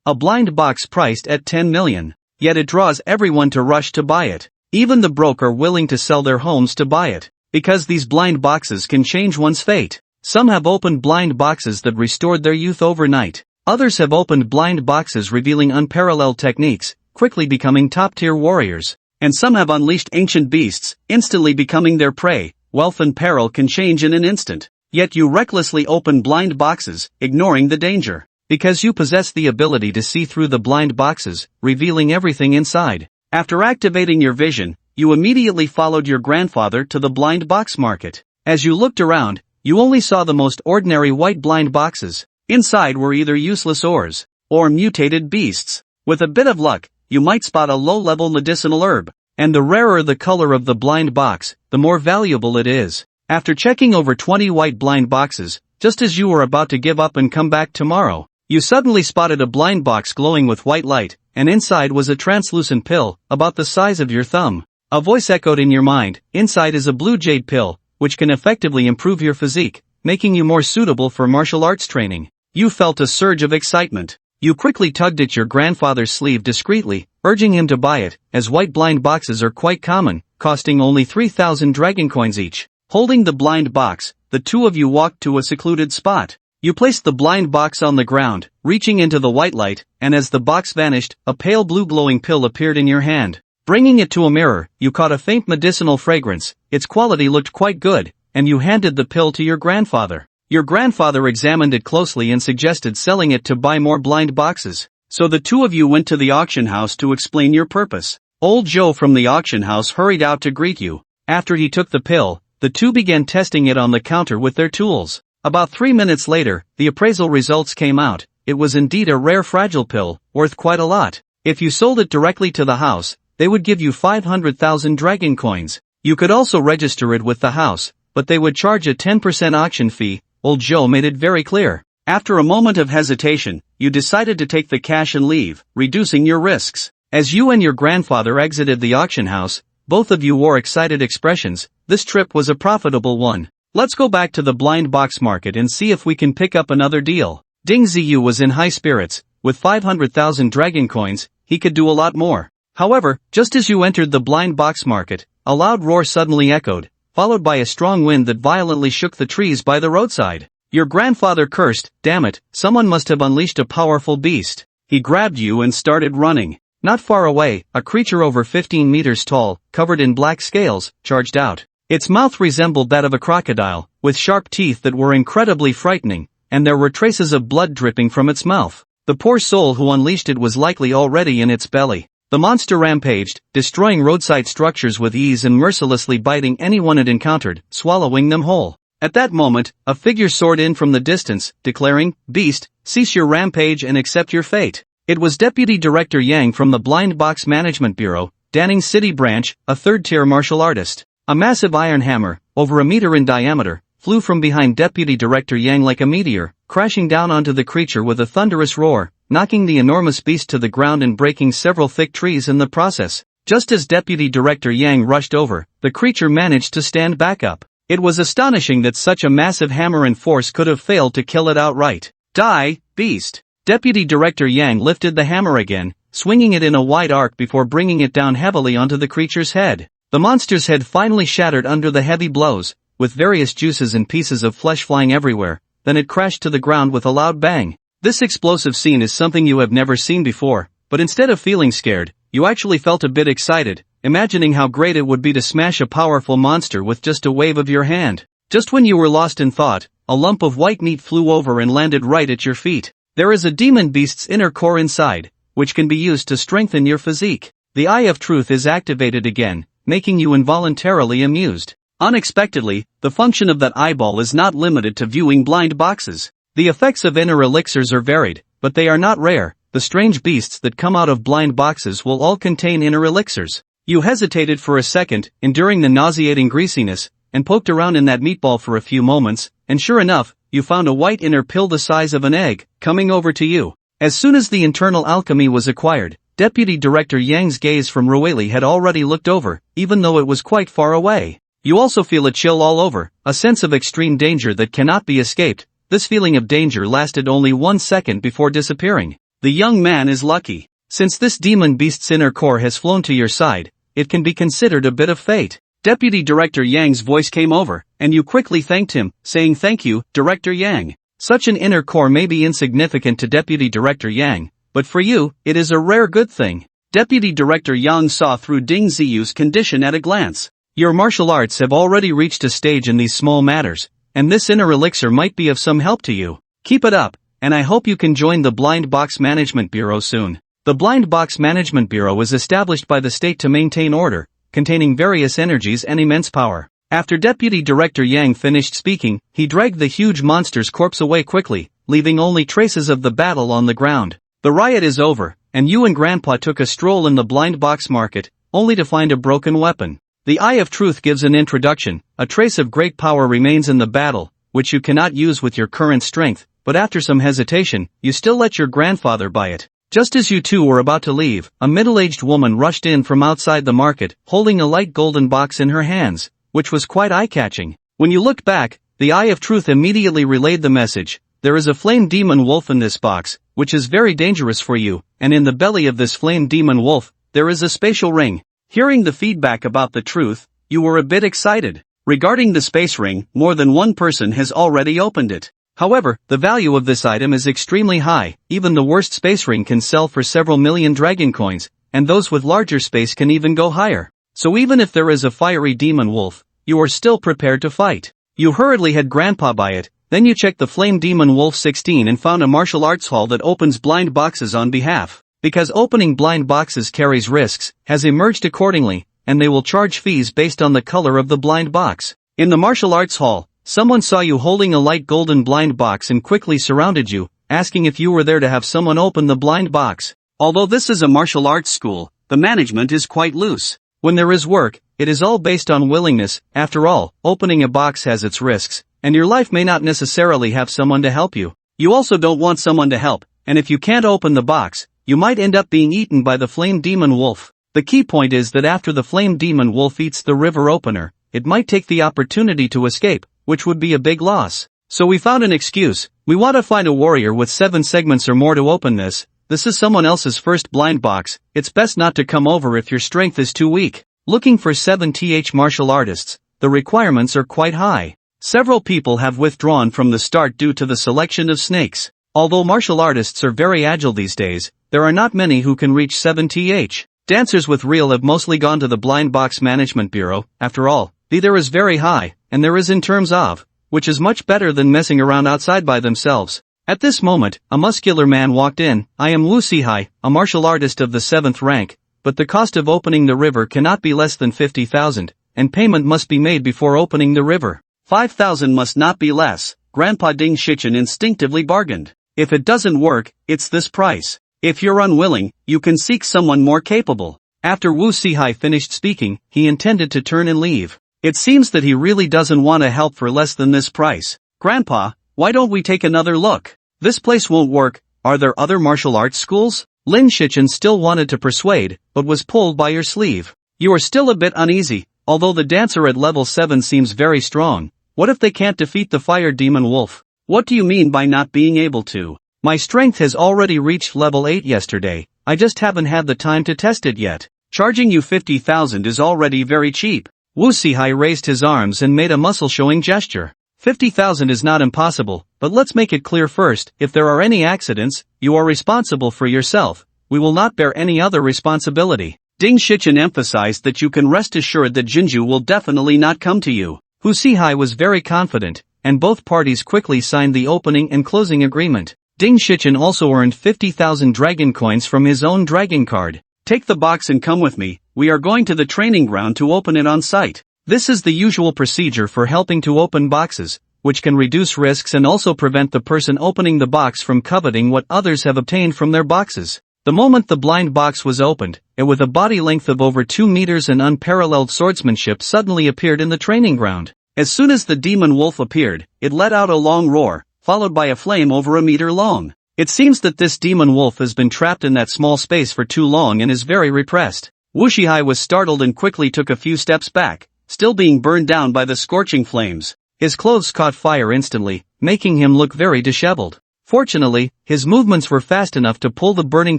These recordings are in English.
A blind box priced at 10 million. Yet it draws everyone to rush to buy it. Even the broke are willing to sell their homes to buy it. Because these blind boxes can change one's fate. Some have opened blind boxes that restored their youth overnight. Others have opened blind boxes revealing unparalleled techniques, quickly becoming top-tier warriors. And some have unleashed ancient beasts, instantly becoming their prey. Wealth and peril can change in an instant. Yet you recklessly open blind boxes, ignoring the danger. Because you possess the ability to see through the blind boxes, revealing everything inside. After activating your vision, you immediately followed your grandfather to the blind box market. As you looked around, you only saw the most ordinary white blind boxes. Inside were either useless ores, or mutated beasts. With a bit of luck, you might spot a low-level medicinal herb. And the rarer the color of the blind box, the more valuable it is. After checking over 20 white blind boxes, just as you were about to give up and come back tomorrow, you suddenly spotted a blind box glowing with white light, and inside was a translucent pill, about the size of your thumb. A voice echoed in your mind, inside is a blue jade pill, which can effectively improve your physique, making you more suitable for martial arts training. You felt a surge of excitement. You quickly tugged at your grandfather's sleeve discreetly, urging him to buy it, as white blind boxes are quite common, costing only 3,000 dragon coins each. Holding the blind box, the two of you walked to a secluded spot. You placed the blind box on the ground, reaching into the white light, and as the box vanished, a pale blue glowing pill appeared in your hand. Bringing it to a mirror, you caught a faint medicinal fragrance. Its quality looked quite good, and you handed the pill to your grandfather. Your grandfather examined it closely and suggested selling it to buy more blind boxes. So the two of you went to the auction house to explain your purpose. Old Joe from the auction house hurried out to greet you. After he took the pill, the two began testing it on the counter with their tools. About 3 minutes later, the appraisal results came out. It was indeed a rare fragile pill, worth quite a lot. If you sold it directly to the house, they would give you 500,000 dragon coins. You could also register it with the house, but they would charge a 10% auction fee. Old Joe made it very clear. After a moment of hesitation, you decided to take the cash and leave, reducing your risks. As you and your grandfather exited the auction house, both of you wore excited expressions. This trip was a profitable one. Let's go back to the blind box market and see if we can pick up another deal. Ding Ziyu was in high spirits. With 500,000 dragon coins, he could do a lot more. However, just as you entered the blind box market, a loud roar suddenly echoed, followed by a strong wind that violently shook the trees by the roadside. Your grandfather cursed, "Damn it, someone must have unleashed a powerful beast." He grabbed you and started running. Not far away, a creature over 15 meters tall, covered in black scales, charged out. Its mouth resembled that of a crocodile, with sharp teeth that were incredibly frightening, and there were traces of blood dripping from its mouth. The poor soul who unleashed it was likely already in its belly. The monster rampaged, destroying roadside structures with ease and mercilessly biting anyone it encountered, swallowing them whole. At that moment, a figure soared in from the distance, declaring, "Beast, cease your rampage and accept your fate." It was Deputy Director Yang from the Blind Box Management Bureau, Danning City Branch, a third-tier martial artist. A massive iron hammer, over a meter in diameter, flew from behind Deputy Director Yang like a meteor, crashing down onto the creature with a thunderous roar, knocking the enormous beast to the ground and breaking several thick trees in the process. Just as Deputy Director Yang rushed over, the creature managed to stand back up. It was astonishing that such a massive hammer and force could have failed to kill it outright. "Die, beast!" Deputy Director Yang lifted the hammer again, swinging it in a wide arc before bringing it down heavily onto the creature's head. The monster's head finally shattered under the heavy blows, with various juices and pieces of flesh flying everywhere. Then it crashed to the ground with a loud bang. This explosive scene is something you have never seen before, but instead of feeling scared, you actually felt a bit excited, imagining how great it would be to smash a powerful monster with just a wave of your hand. Just when you were lost in thought, a lump of white meat flew over and landed right at your feet. There is a demon beast's inner core inside, which can be used to strengthen your physique. The Eye of Truth is activated again, making you involuntarily amused. Unexpectedly, the function of that eyeball is not limited to viewing blind boxes. The effects of inner elixirs are varied, but they are not rare. The strange beasts that come out of blind boxes will all contain inner elixirs. You hesitated for a second, enduring the nauseating greasiness, and poked around in that meatball for a few moments, and sure enough, you found a white inner pill the size of an egg, coming over to you. As soon as the internal alchemy was acquired, Deputy Director Yang's gaze from Rueli had already looked over, even though it was quite far away. You also feel a chill all over, a sense of extreme danger that cannot be escaped. This feeling of danger lasted only 1 second before disappearing. The young man is lucky. Since this demon beast's inner core has flown to your side, it can be considered a bit of fate. Deputy Director Yang's voice came over, and you quickly thanked him, saying thank you, Director Yang. Such an inner core may be insignificant to Deputy Director Yang, but for you, it is a rare good thing. Deputy Director Yang saw through Ding Ziyu's condition at a glance. Your martial arts have already reached a stage in these small matters, and this inner elixir might be of some help to you. Keep it up, and I hope you can join the Blind Box Management Bureau soon. The Blind Box Management Bureau is established by the state to maintain order, containing various energies and immense power. After Deputy Director Yang finished speaking, he dragged the huge monster's corpse away quickly, leaving only traces of the battle on the ground. The riot is over, and you and Grandpa took a stroll in the blind box market, only to find a broken weapon. The Eye of Truth gives an introduction. A trace of great power remains in the battle, which you cannot use with your current strength, but after some hesitation, you still let your grandfather buy it. Just as you two were about to leave, a middle-aged woman rushed in from outside the market, holding a light golden box in her hands, which was quite eye-catching. When you looked back, the Eye of Truth immediately relayed the message. There is a flame demon wolf in this box, which is very dangerous for you, and in the belly of this flame demon wolf, there is a spatial ring. Hearing the feedback about the truth, you were a bit excited. Regarding the space ring, more than one person has already opened it. However, the value of this item is extremely high. Even the worst space ring can sell for several million dragon coins, and those with larger space can even go higher. So even if there is a fiery demon wolf, you are still prepared to fight. You hurriedly had Grandpa buy it, then you checked the Flame Demon Wolf 16 and found a martial arts hall that opens blind boxes on behalf. Because opening blind boxes carries risks, has emerged accordingly, and they will charge fees based on the color of the blind box. In the martial arts hall, someone saw you holding a light golden blind box and quickly surrounded you, asking if you were there to have someone open the blind box. Although this is a martial arts school, the management is quite loose. When there is work, it is all based on willingness. After all, opening a box has its risks, and your life may not necessarily have someone to help you. You also don't want someone to help, and if you can't open the box, you might end up being eaten by the Flame Demon Wolf. The key point is that after the Flame Demon Wolf eats the river opener, it might take the opportunity to escape, which would be a big loss. So we found an excuse. We want to find a warrior with 7 segments or more to open this. This is someone else's first blind box. It's best not to come over if your strength is too weak. Looking for 7th martial artists. The requirements are quite high. Several people have withdrawn from the start due to the selection of snakes. Although martial artists are very agile these days, there are not many who can reach 7th. Dancers with reel have mostly gone to the Blind Box Management Bureau. After all, there is very high, and there is in terms of, which is much better than messing around outside by themselves. At this moment, a muscular man walked in. I am Wu Sihai, a martial artist of the 7th rank, but the cost of opening the river cannot be less than 50,000, and payment must be made before opening the river. 5,000 must not be less. Grandpa Ding Shichen instinctively bargained. If it doesn't work, it's this price. If you're unwilling, you can seek someone more capable. After Wu Sihai finished speaking, he intended to turn and leave. It seems that he really doesn't want to help for less than this price. Grandpa, why don't we take another look? This place won't work. Are there other martial arts schools? Lin Shichen still wanted to persuade, but was pulled by your sleeve. You are still a bit uneasy. Although the dancer at level 7 seems very strong, what if they can't defeat the fire demon wolf? What do you mean by not being able to? My strength has already reached level 8 yesterday. I just haven't had the time to test it yet. Charging you 50,000 is already very cheap. Wu Sihai raised his arms and made a muscle-showing gesture. 50,000 is not impossible, but let's make it clear first, if there are any accidents, you are responsible for yourself. We will not bear any other responsibility. Ding Shichen emphasized that you can rest assured that Jinju will definitely not come to you. Wu Sihai was very confident, and both parties quickly signed the opening and closing agreement. Ding Shichen also earned 50,000 dragon coins from his own dragon card. Take the box and come with me. We are going to the training ground to open it on site. This is the usual procedure for helping to open boxes, which can reduce risks and also prevent the person opening the box from coveting what others have obtained from their boxes. The moment the blind box was opened, it with a body length of over 2 meters and unparalleled swordsmanship suddenly appeared in the training ground. As soon as the demon wolf appeared, it let out a long roar, followed by a flame over a meter long. It seems that this demon wolf has been trapped in that small space for too long and is very repressed. Wu Sihai was startled and quickly took a few steps back, still being burned down by the scorching flames. His clothes caught fire instantly, making him look very disheveled. Fortunately, his movements were fast enough to pull the burning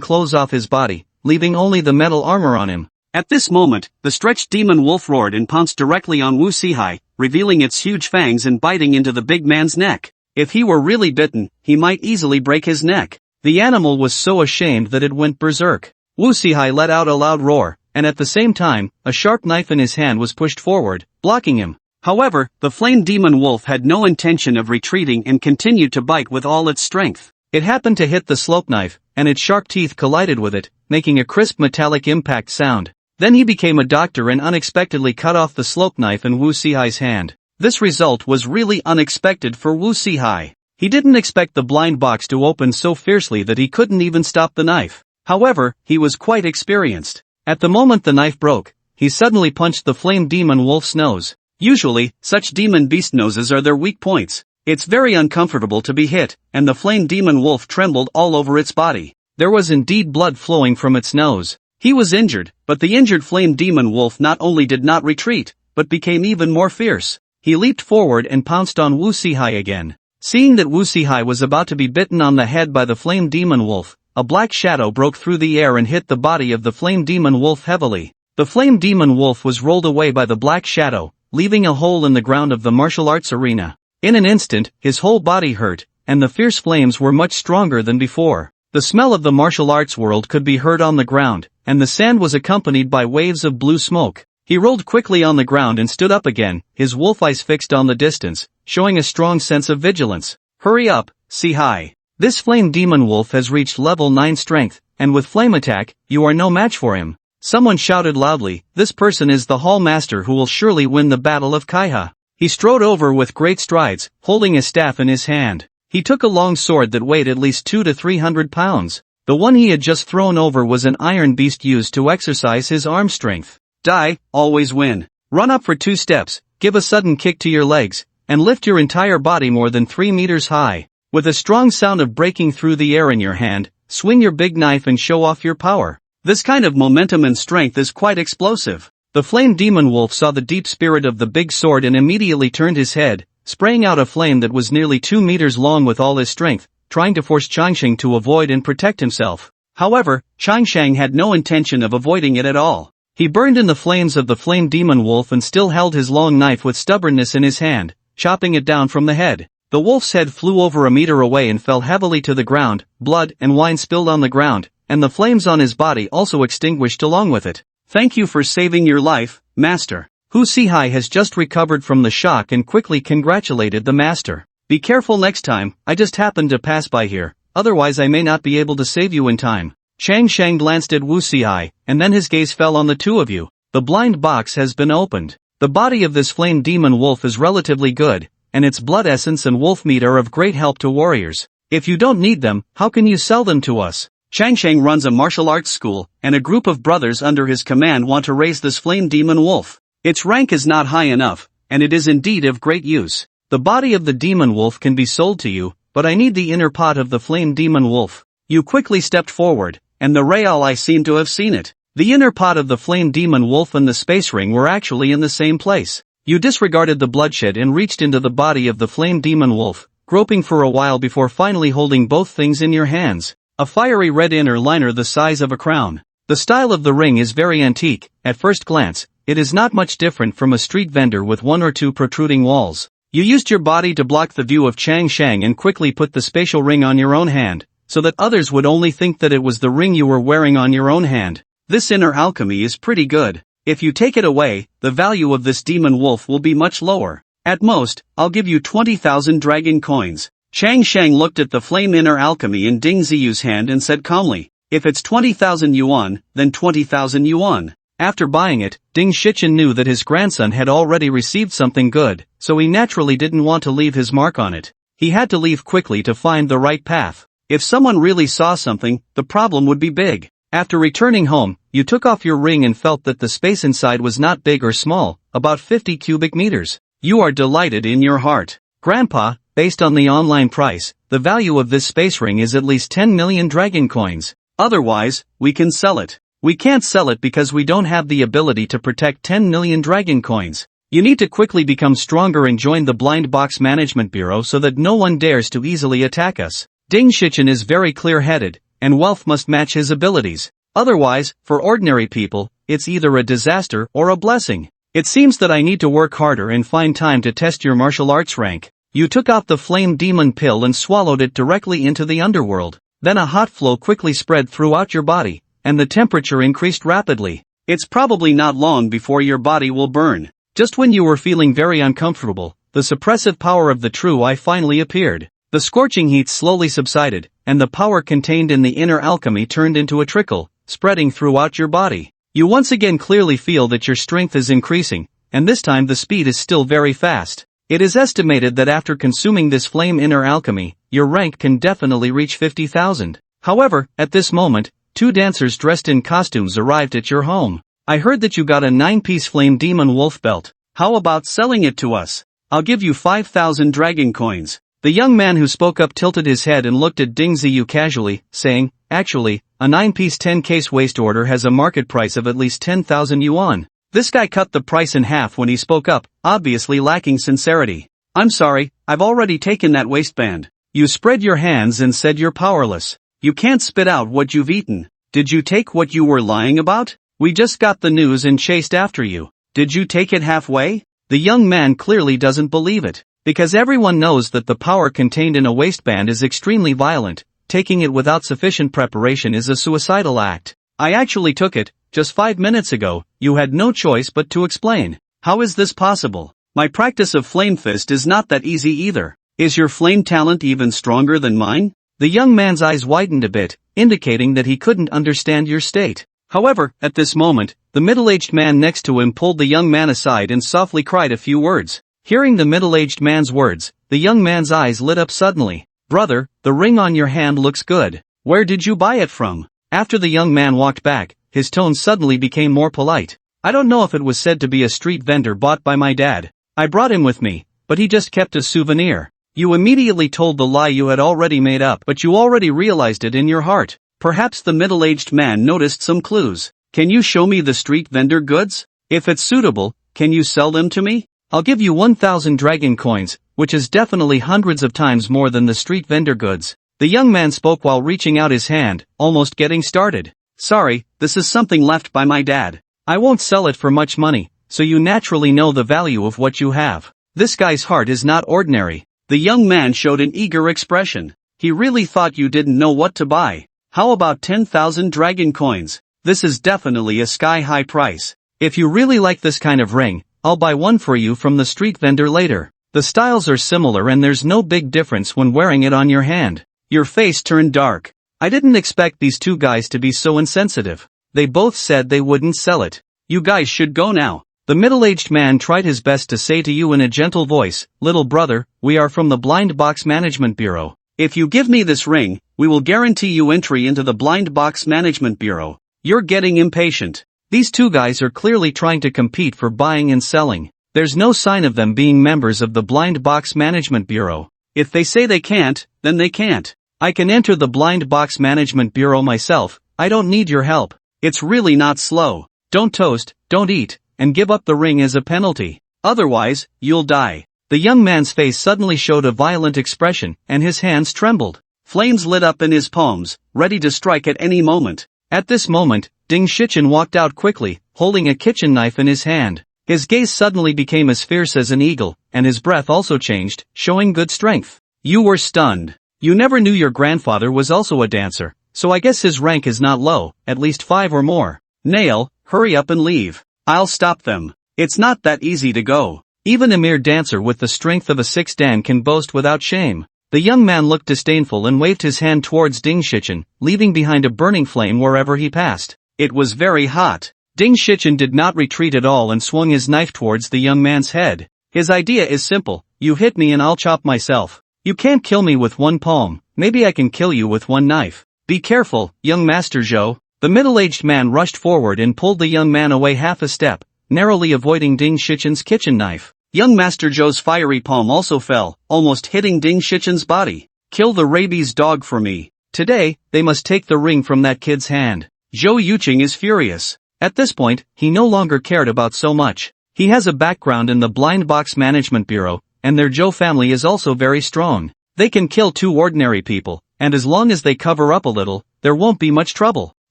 clothes off his body, leaving only the metal armor on him. At this moment, the stretched demon wolf roared and pounced directly on Wu Sihai, revealing its huge fangs and biting into the big man's neck. If he were really bitten, he might easily break his neck. The animal was so ashamed that it went berserk. Wu Sihai let out a loud roar, and at the same time, a sharp knife in his hand was pushed forward, blocking him. However, the flame demon wolf had no intention of retreating and continued to bite with all its strength. It happened to hit the slope knife, and its sharp teeth collided with it, making a crisp metallic impact sound. Then he became a doctor and unexpectedly cut off the slope knife in Wu Sihai's hand. This result was really unexpected for Wu Sihai. He didn't expect the blind box to open so fiercely that he couldn't even stop the knife. However, he was quite experienced. At the moment the knife broke, he suddenly punched the flame demon wolf's nose. Usually, such demon beast noses are their weak points. It's very uncomfortable to be hit, and the flame demon wolf trembled all over its body. There was indeed blood flowing from its nose. He was injured, but the injured flame demon wolf not only did not retreat, but became even more fierce. He leaped forward and pounced on Wu Sihai again. Seeing that Wu Sihai was about to be bitten on the head by the flame demon wolf, a black shadow broke through the air and hit the body of the flame demon wolf heavily. The flame demon wolf was rolled away by the black shadow, leaving a hole in the ground of the martial arts arena. In an instant, his whole body hurt, and the fierce flames were much stronger than before. The smell of the martial arts world could be heard on the ground, and the sand was accompanied by waves of blue smoke. He rolled quickly on the ground and stood up again, his wolf eyes fixed on the distance, showing a strong sense of vigilance. Hurry up, Sihai. This flame demon wolf has reached level 9 strength, and with flame attack, you are no match for him. Someone shouted loudly, this person is the Hall Master who will surely win the Battle of Kaiha. He strode over with great strides, holding a staff in his hand. He took a long sword that weighed at least 200 to 300 pounds. The one he had just thrown over was an iron beast used to exercise his arm strength. Die, always win. Run up for 2 steps, give a sudden kick to your legs, and lift your entire body more than 3 meters high. With a strong sound of breaking through the air in your hand, swing your big knife and show off your power. This kind of momentum and strength is quite explosive. The flame demon wolf saw the deep spirit of the big sword and immediately turned his head, spraying out a flame that was nearly 2 meters long with all his strength, trying to force Changsheng to avoid and protect himself. However, Changsheng had no intention of avoiding it at all. He burned in the flames of the flame demon wolf and still held his long knife with stubbornness in his hand, chopping it down from the head. The wolf's head flew over a meter away and fell heavily to the ground, blood and wine spilled on the ground, and the flames on his body also extinguished along with it. Thank you for saving your life, Master. Wu Sihai has just recovered from the shock and quickly congratulated the Master. Be careful next time, I just happened to pass by here, otherwise I may not be able to save you in time. Chang Sheng glanced at Wu Sihai, and then his gaze fell on the two of you. The blind box has been opened. The body of this flame demon wolf is relatively good, and its blood essence and wolf meat are of great help to warriors. If you don't need them, how can you sell them to us? Changsheng runs a martial arts school, and a group of brothers under his command want to raise this flame demon wolf. Its rank is not high enough, and it is indeed of great use. The body of the demon wolf can be sold to you, but I need the inner part of the flame demon wolf. You quickly stepped forward, and the Real I seem to have seen it. The inner part of the flame demon wolf and the space ring were actually in the same place. You disregarded the bloodshed and reached into the body of the flame demon wolf, groping for a while before finally holding both things in your hands. A fiery red inner liner the size of a crown. The style of the ring is very antique. At first glance, it is not much different from a street vendor with one or two protruding walls. You used your body to block the view of Chang Shang and quickly put the spatial ring on your own hand, so that others would only think that it was the ring you were wearing on your own hand. This inner alchemy is pretty good. If you take it away, the value of this demon wolf will be much lower. At most, I'll give you 20,000 dragon coins. Chang Shang looked at the flame inner alchemy in Ding Ziyu's hand and said calmly, if it's 20,000 yuan, then 20,000 yuan. After buying it, Ding Shichen knew that his grandson had already received something good, so he naturally didn't want to leave his mark on it. He had to leave quickly to find the right path. If someone really saw something, the problem would be big. After returning home, you took off your ring and felt that the space inside was not big or small, about 50 cubic meters. You are delighted in your heart. Grandpa, based on the online price, the value of this space ring is at least 10 million dragon coins. Otherwise, we can sell it. We can't sell it because we don't have the ability to protect 10 million dragon coins. You need to quickly become stronger and join the Blind Box Management Bureau so that no one dares to easily attack us. Ding Shichen is very clear-headed, and wealth must match his abilities. Otherwise, for ordinary people, it's either a disaster or a blessing. It seems that I need to work harder and find time to test your martial arts rank. You took out the flame demon pill and swallowed it directly into the underworld. Then a hot flow quickly spread throughout your body, and the temperature increased rapidly. It's probably not long before your body will burn. Just when you were feeling very uncomfortable, the suppressive power of the true I finally appeared. The scorching heat slowly subsided, and the power contained in the inner alchemy turned into a trickle, spreading throughout your body. You once again clearly feel that your strength is increasing, and this time the speed is still very fast. It is estimated that after consuming this flame inner alchemy, your rank can definitely reach 50,000. However, at this moment, 2 dancers dressed in costumes arrived at your home. I heard that you got a 9-piece flame demon wolf belt. How about selling it to us? I'll give you 5,000 dragon coins. The young man who spoke up tilted his head and looked at Ding Ziyu casually, saying, actually, a 9-piece 10-case waste order has a market price of at least 10,000 yuan. This guy cut the price in half when he spoke up, obviously lacking sincerity. I'm sorry, I've already taken that waistband. You spread your hands and said you're powerless. You can't spit out what you've eaten. Did you take what you were lying about? We just got the news and chased after you. Did you take it halfway? The young man clearly doesn't believe it. Because everyone knows that the power contained in a waistband is extremely violent, taking it without sufficient preparation is a suicidal act. I actually took it, just 5 minutes ago. You had no choice but to explain. How is this possible? My practice of flame fist is not that easy either. Is your flame talent even stronger than mine? The young man's eyes widened a bit, indicating that he couldn't understand your state. However, at this moment, the middle-aged man next to him pulled the young man aside and softly cried a few words. Hearing the middle-aged man's words, the young man's eyes lit up suddenly. Brother, the ring on your hand looks good. Where did you buy it from? After the young man walked back, his tone suddenly became more polite. I don't know if it was said to be a street vendor bought by my dad. I brought him with me, but he just kept a souvenir. You immediately told the lie you had already made up, but you already realized it in your heart. Perhaps the middle-aged man noticed some clues. Can you show me the street vendor goods? If it's suitable, can you sell them to me? I'll give you 1,000 dragon coins, which is definitely hundreds of times more than the street vendor goods. The young man spoke while reaching out his hand, almost getting started. Sorry, this is something left by my dad. I won't sell it for much money, so you naturally know the value of what you have. This guy's heart is not ordinary. The young man showed an eager expression. He really thought you didn't know what to buy. How about 10,000 dragon coins? This is definitely a sky-high price. If you really like this kind of ring, I'll buy one for you from the street vendor later. The styles are similar and there's no big difference when wearing it on your hand. Your face turned dark. I didn't expect these 2 guys to be so insensitive. They both said they wouldn't sell it. You guys should go now. The middle-aged man tried his best to say to you in a gentle voice, little brother, we are from the Blind Box Management Bureau. If you give me this ring, we will guarantee you entry into the Blind Box Management Bureau. You're getting impatient. These 2 guys are clearly trying to compete for buying and selling. There's no sign of them being members of the Blind Box Management Bureau. If they say they can't, then they can't. I can enter the Blind Box Management Bureau myself. I don't need your help. It's really not slow. Don't toast, don't eat, and give up the ring as a penalty. Otherwise, you'll die. The young man's face suddenly showed a violent expression, and his hands trembled. Flames lit up in his palms, ready to strike at any moment. At this moment, Ding Shichen walked out quickly, holding a kitchen knife in his hand. His gaze suddenly became as fierce as an eagle, and his breath also changed, showing good strength. You were stunned. You never knew your grandfather was also a dancer, so I guess his rank is not low, at least 5 or more. Nail, hurry up and leave. I'll stop them. It's not that easy to go. Even a mere dancer with the strength of a 6 dan can boast without shame. The young man looked disdainful and waved his hand towards Ding Shichen, leaving behind a burning flame wherever he passed. It was very hot. Ding Shichen did not retreat at all and swung his knife towards the young man's head. His idea is simple, you hit me and I'll chop myself. You can't kill me with 1 palm, maybe I can kill you with 1 knife. Be careful, young Master Zhou. The middle-aged man rushed forward and pulled the young man away half a step, narrowly avoiding Ding Shichen's kitchen knife. Young Master Zhou's fiery palm also fell, almost hitting Ding Shichen's body. Kill the rabies dog for me. Today, they must take the ring from that kid's hand. Zhou Yuqing is furious. At this point, he no longer cared about so much. He has a background in the Blind Box Management Bureau, and their Zhou family is also very strong. They can kill 2 ordinary people, and as long as they cover up a little, there won't be much trouble.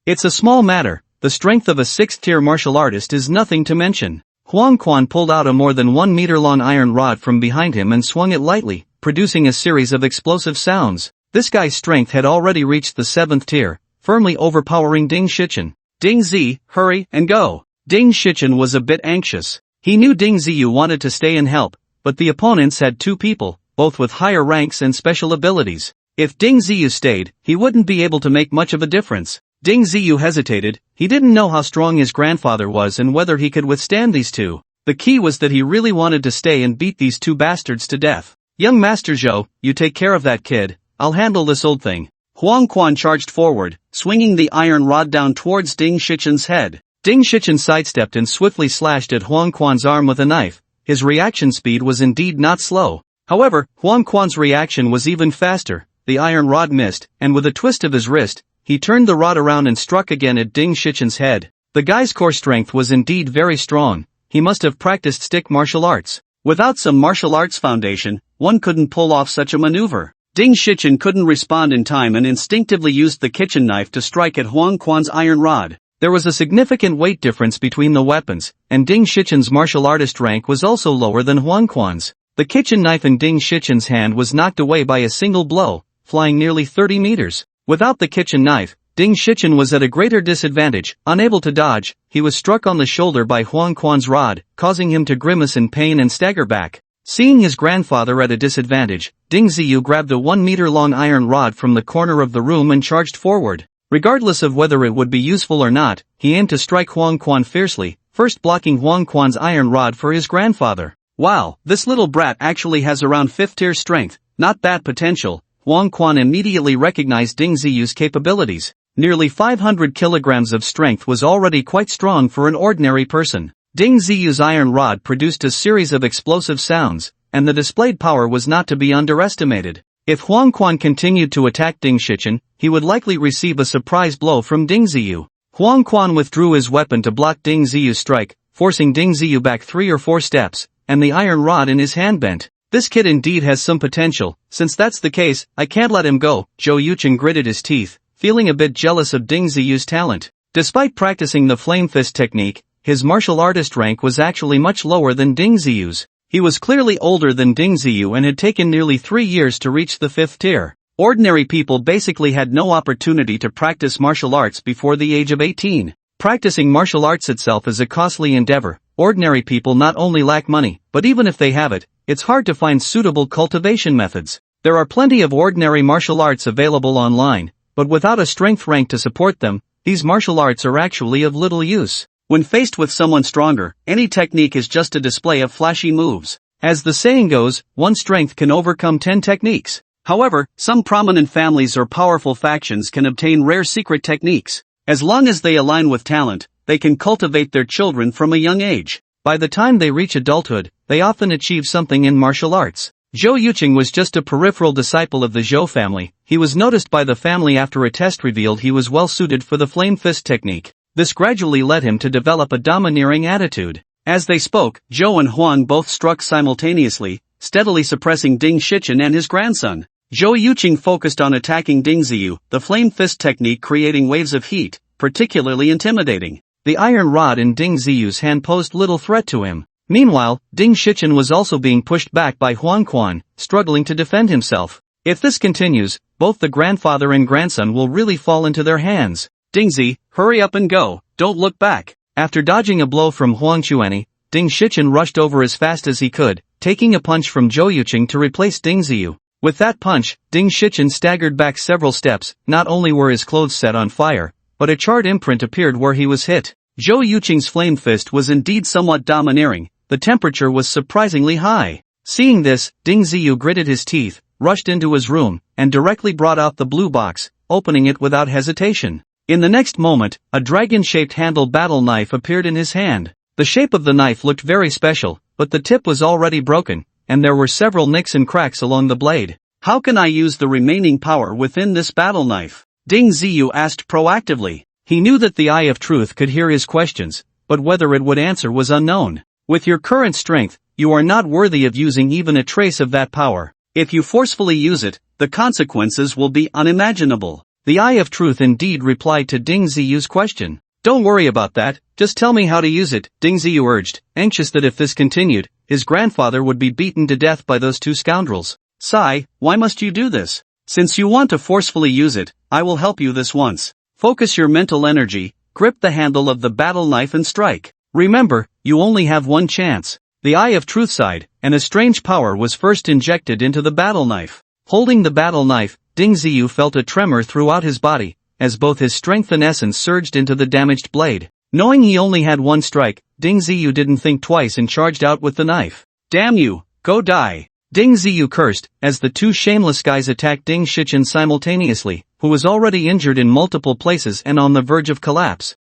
It's a small matter. The strength of a 6th-tier martial artist is nothing to mention. Huang Quan pulled out a more than 1 meter long iron rod from behind him and swung it lightly, producing a series of explosive sounds. This guy's strength had already reached the 7th tier, firmly overpowering Ding Shichen. Ding Zi, hurry and go. Ding Shichen was a bit anxious. He knew Ding Ziyu wanted to stay and help, but the opponents had 2 people, both with higher ranks and special abilities. If Ding Ziyu stayed, he wouldn't be able to make much of a difference. Ding Ziyu hesitated. He didn't know how strong his grandfather was and whether he could withstand these 2. The key was that he really wanted to stay and beat these 2 bastards to death. Young Master Zhou, you take care of that kid, I'll handle this old thing. Huang Quan charged forward, swinging the iron rod down towards Ding Shichen's head. Ding Shichen sidestepped and swiftly slashed at Huang Quan's arm with a knife. His reaction speed was indeed not slow. However, Huang Quan's reaction was even faster. The iron rod missed, and with a twist of his wrist, he turned the rod around and struck again at Ding Shichen's head. The guy's core strength was indeed very strong. He must have practiced stick martial arts. Without some martial arts foundation, one couldn't pull off such a maneuver. Ding Shichen couldn't respond in time and instinctively used the kitchen knife to strike at Huang Quan's iron rod. There was a significant weight difference between the weapons, and Ding Shichen's martial artist rank was also lower than Huang Quan's. The kitchen knife in Ding Shichen's hand was knocked away by a single blow, flying nearly 30 meters. Without the kitchen knife, Ding Shichen was at a greater disadvantage. Unable to dodge, he was struck on the shoulder by Huang Quan's rod, causing him to grimace in pain and stagger back. Seeing his grandfather at a disadvantage, Ding Ziyu grabbed a 1 meter long iron rod from the corner of the room and charged forward. Regardless of whether it would be useful or not, he aimed to strike Huang Quan fiercely, first blocking Huang Quan's iron rod for his grandfather. Wow, this little brat actually has around 5th tier strength, not bad potential. Huang Quan immediately recognized Ding Ziyu's capabilities. Nearly 500 kilograms of strength was already quite strong for an ordinary person. Ding Ziyu's iron rod produced a series of explosive sounds, and the displayed power was not to be underestimated. If Huang Quan continued to attack Ding Shichen, he would likely receive a surprise blow from Ding Ziyu. Huang Quan withdrew his weapon to block Ding Ziyu's strike, forcing Ding Ziyu back 3 or 4 steps, and the iron rod in his hand bent. This kid indeed has some potential. Since that's the case, I can't let him go. Zhou Yuqing gritted his teeth, feeling a bit jealous of Ding Ziyu's talent. Despite practicing the flame fist technique, his martial artist rank was actually much lower than Ding Ziyu's. He was clearly older than Ding Ziyu and had taken nearly 3 years to reach the 5th tier. Ordinary people basically had no opportunity to practice martial arts before the age of 18. Practicing martial arts itself is a costly endeavor. Ordinary people not only lack money, but even if they have it, it's hard to find suitable cultivation methods. There are plenty of ordinary martial arts available online, but without a strength rank to support them, these martial arts are actually of little use. When faced with someone stronger, any technique is just a display of flashy moves. As the saying goes, one strength can overcome 10 techniques. However, some prominent families or powerful factions can obtain rare secret techniques. As long as they align with talent, they can cultivate their children from a young age. By the time they reach adulthood, they often achieve something in martial arts. Zhou Yuqing was just a peripheral disciple of the Zhou family. He was noticed by the family after a test revealed he was well suited for the flame fist technique. This gradually led him to develop a domineering attitude. As they spoke, Zhou and Huang both struck simultaneously, steadily suppressing Ding Shichen and his grandson. Zhou Yuqing focused on attacking Ding Ziyu, the flame fist technique creating waves of heat, particularly intimidating. The iron rod in Ding Ziyu's hand posed little threat to him. Meanwhile, Ding Shichen was also being pushed back by Huang Quan, struggling to defend himself. If this continues, both the grandfather and grandson will really fall into their hands. Dingzi, hurry up and go, don't look back. After dodging a blow from Huang Chuanyi, Ding Shichen rushed over as fast as he could, taking a punch from Zhou Yuqing to replace Ding Ziyu. With that punch, Ding Shichen staggered back several steps. Not only were his clothes set on fire, but a charred imprint appeared where he was hit. Zhou Yuqing's flame fist was indeed somewhat domineering. The temperature was surprisingly high. Seeing this, Ding Ziyu gritted his teeth, rushed into his room, and directly brought out the blue box, opening it without hesitation. In the next moment, a dragon-shaped handle battle knife appeared in his hand. The shape of the knife looked very special, but the tip was already broken, and there were several nicks and cracks along the blade. How can I use the remaining power within this battle knife? Ding Ziyu asked proactively. He knew that the Eye of Truth could hear his questions, but whether it would answer was unknown. With your current strength, you are not worthy of using even a trace of that power. If you forcefully use it, the consequences will be unimaginable. The Eye of Truth indeed replied to Ding Ziyu's question. Don't worry about that, just tell me how to use it, Ding Ziyu urged, anxious that if this continued, his grandfather would be beaten to death by those two scoundrels. Sigh, why must you do this? Since you want to forcefully use it, I will help you this once. Focus your mental energy, grip the handle of the battle knife and strike. Remember, you only have one chance. The Eye of Truth sighed, and a strange power was first injected into the battle knife. Holding the battle knife, Ding Ziyu felt a tremor throughout his body, as both his strength and essence surged into the damaged blade. Knowing he only had one strike, Ding Ziyu didn't think twice and charged out with the knife. Damn you, go die! Ding Ziyu cursed, as the two shameless guys attacked Ding Shichen simultaneously, who was already injured in multiple places and on the verge of collapse.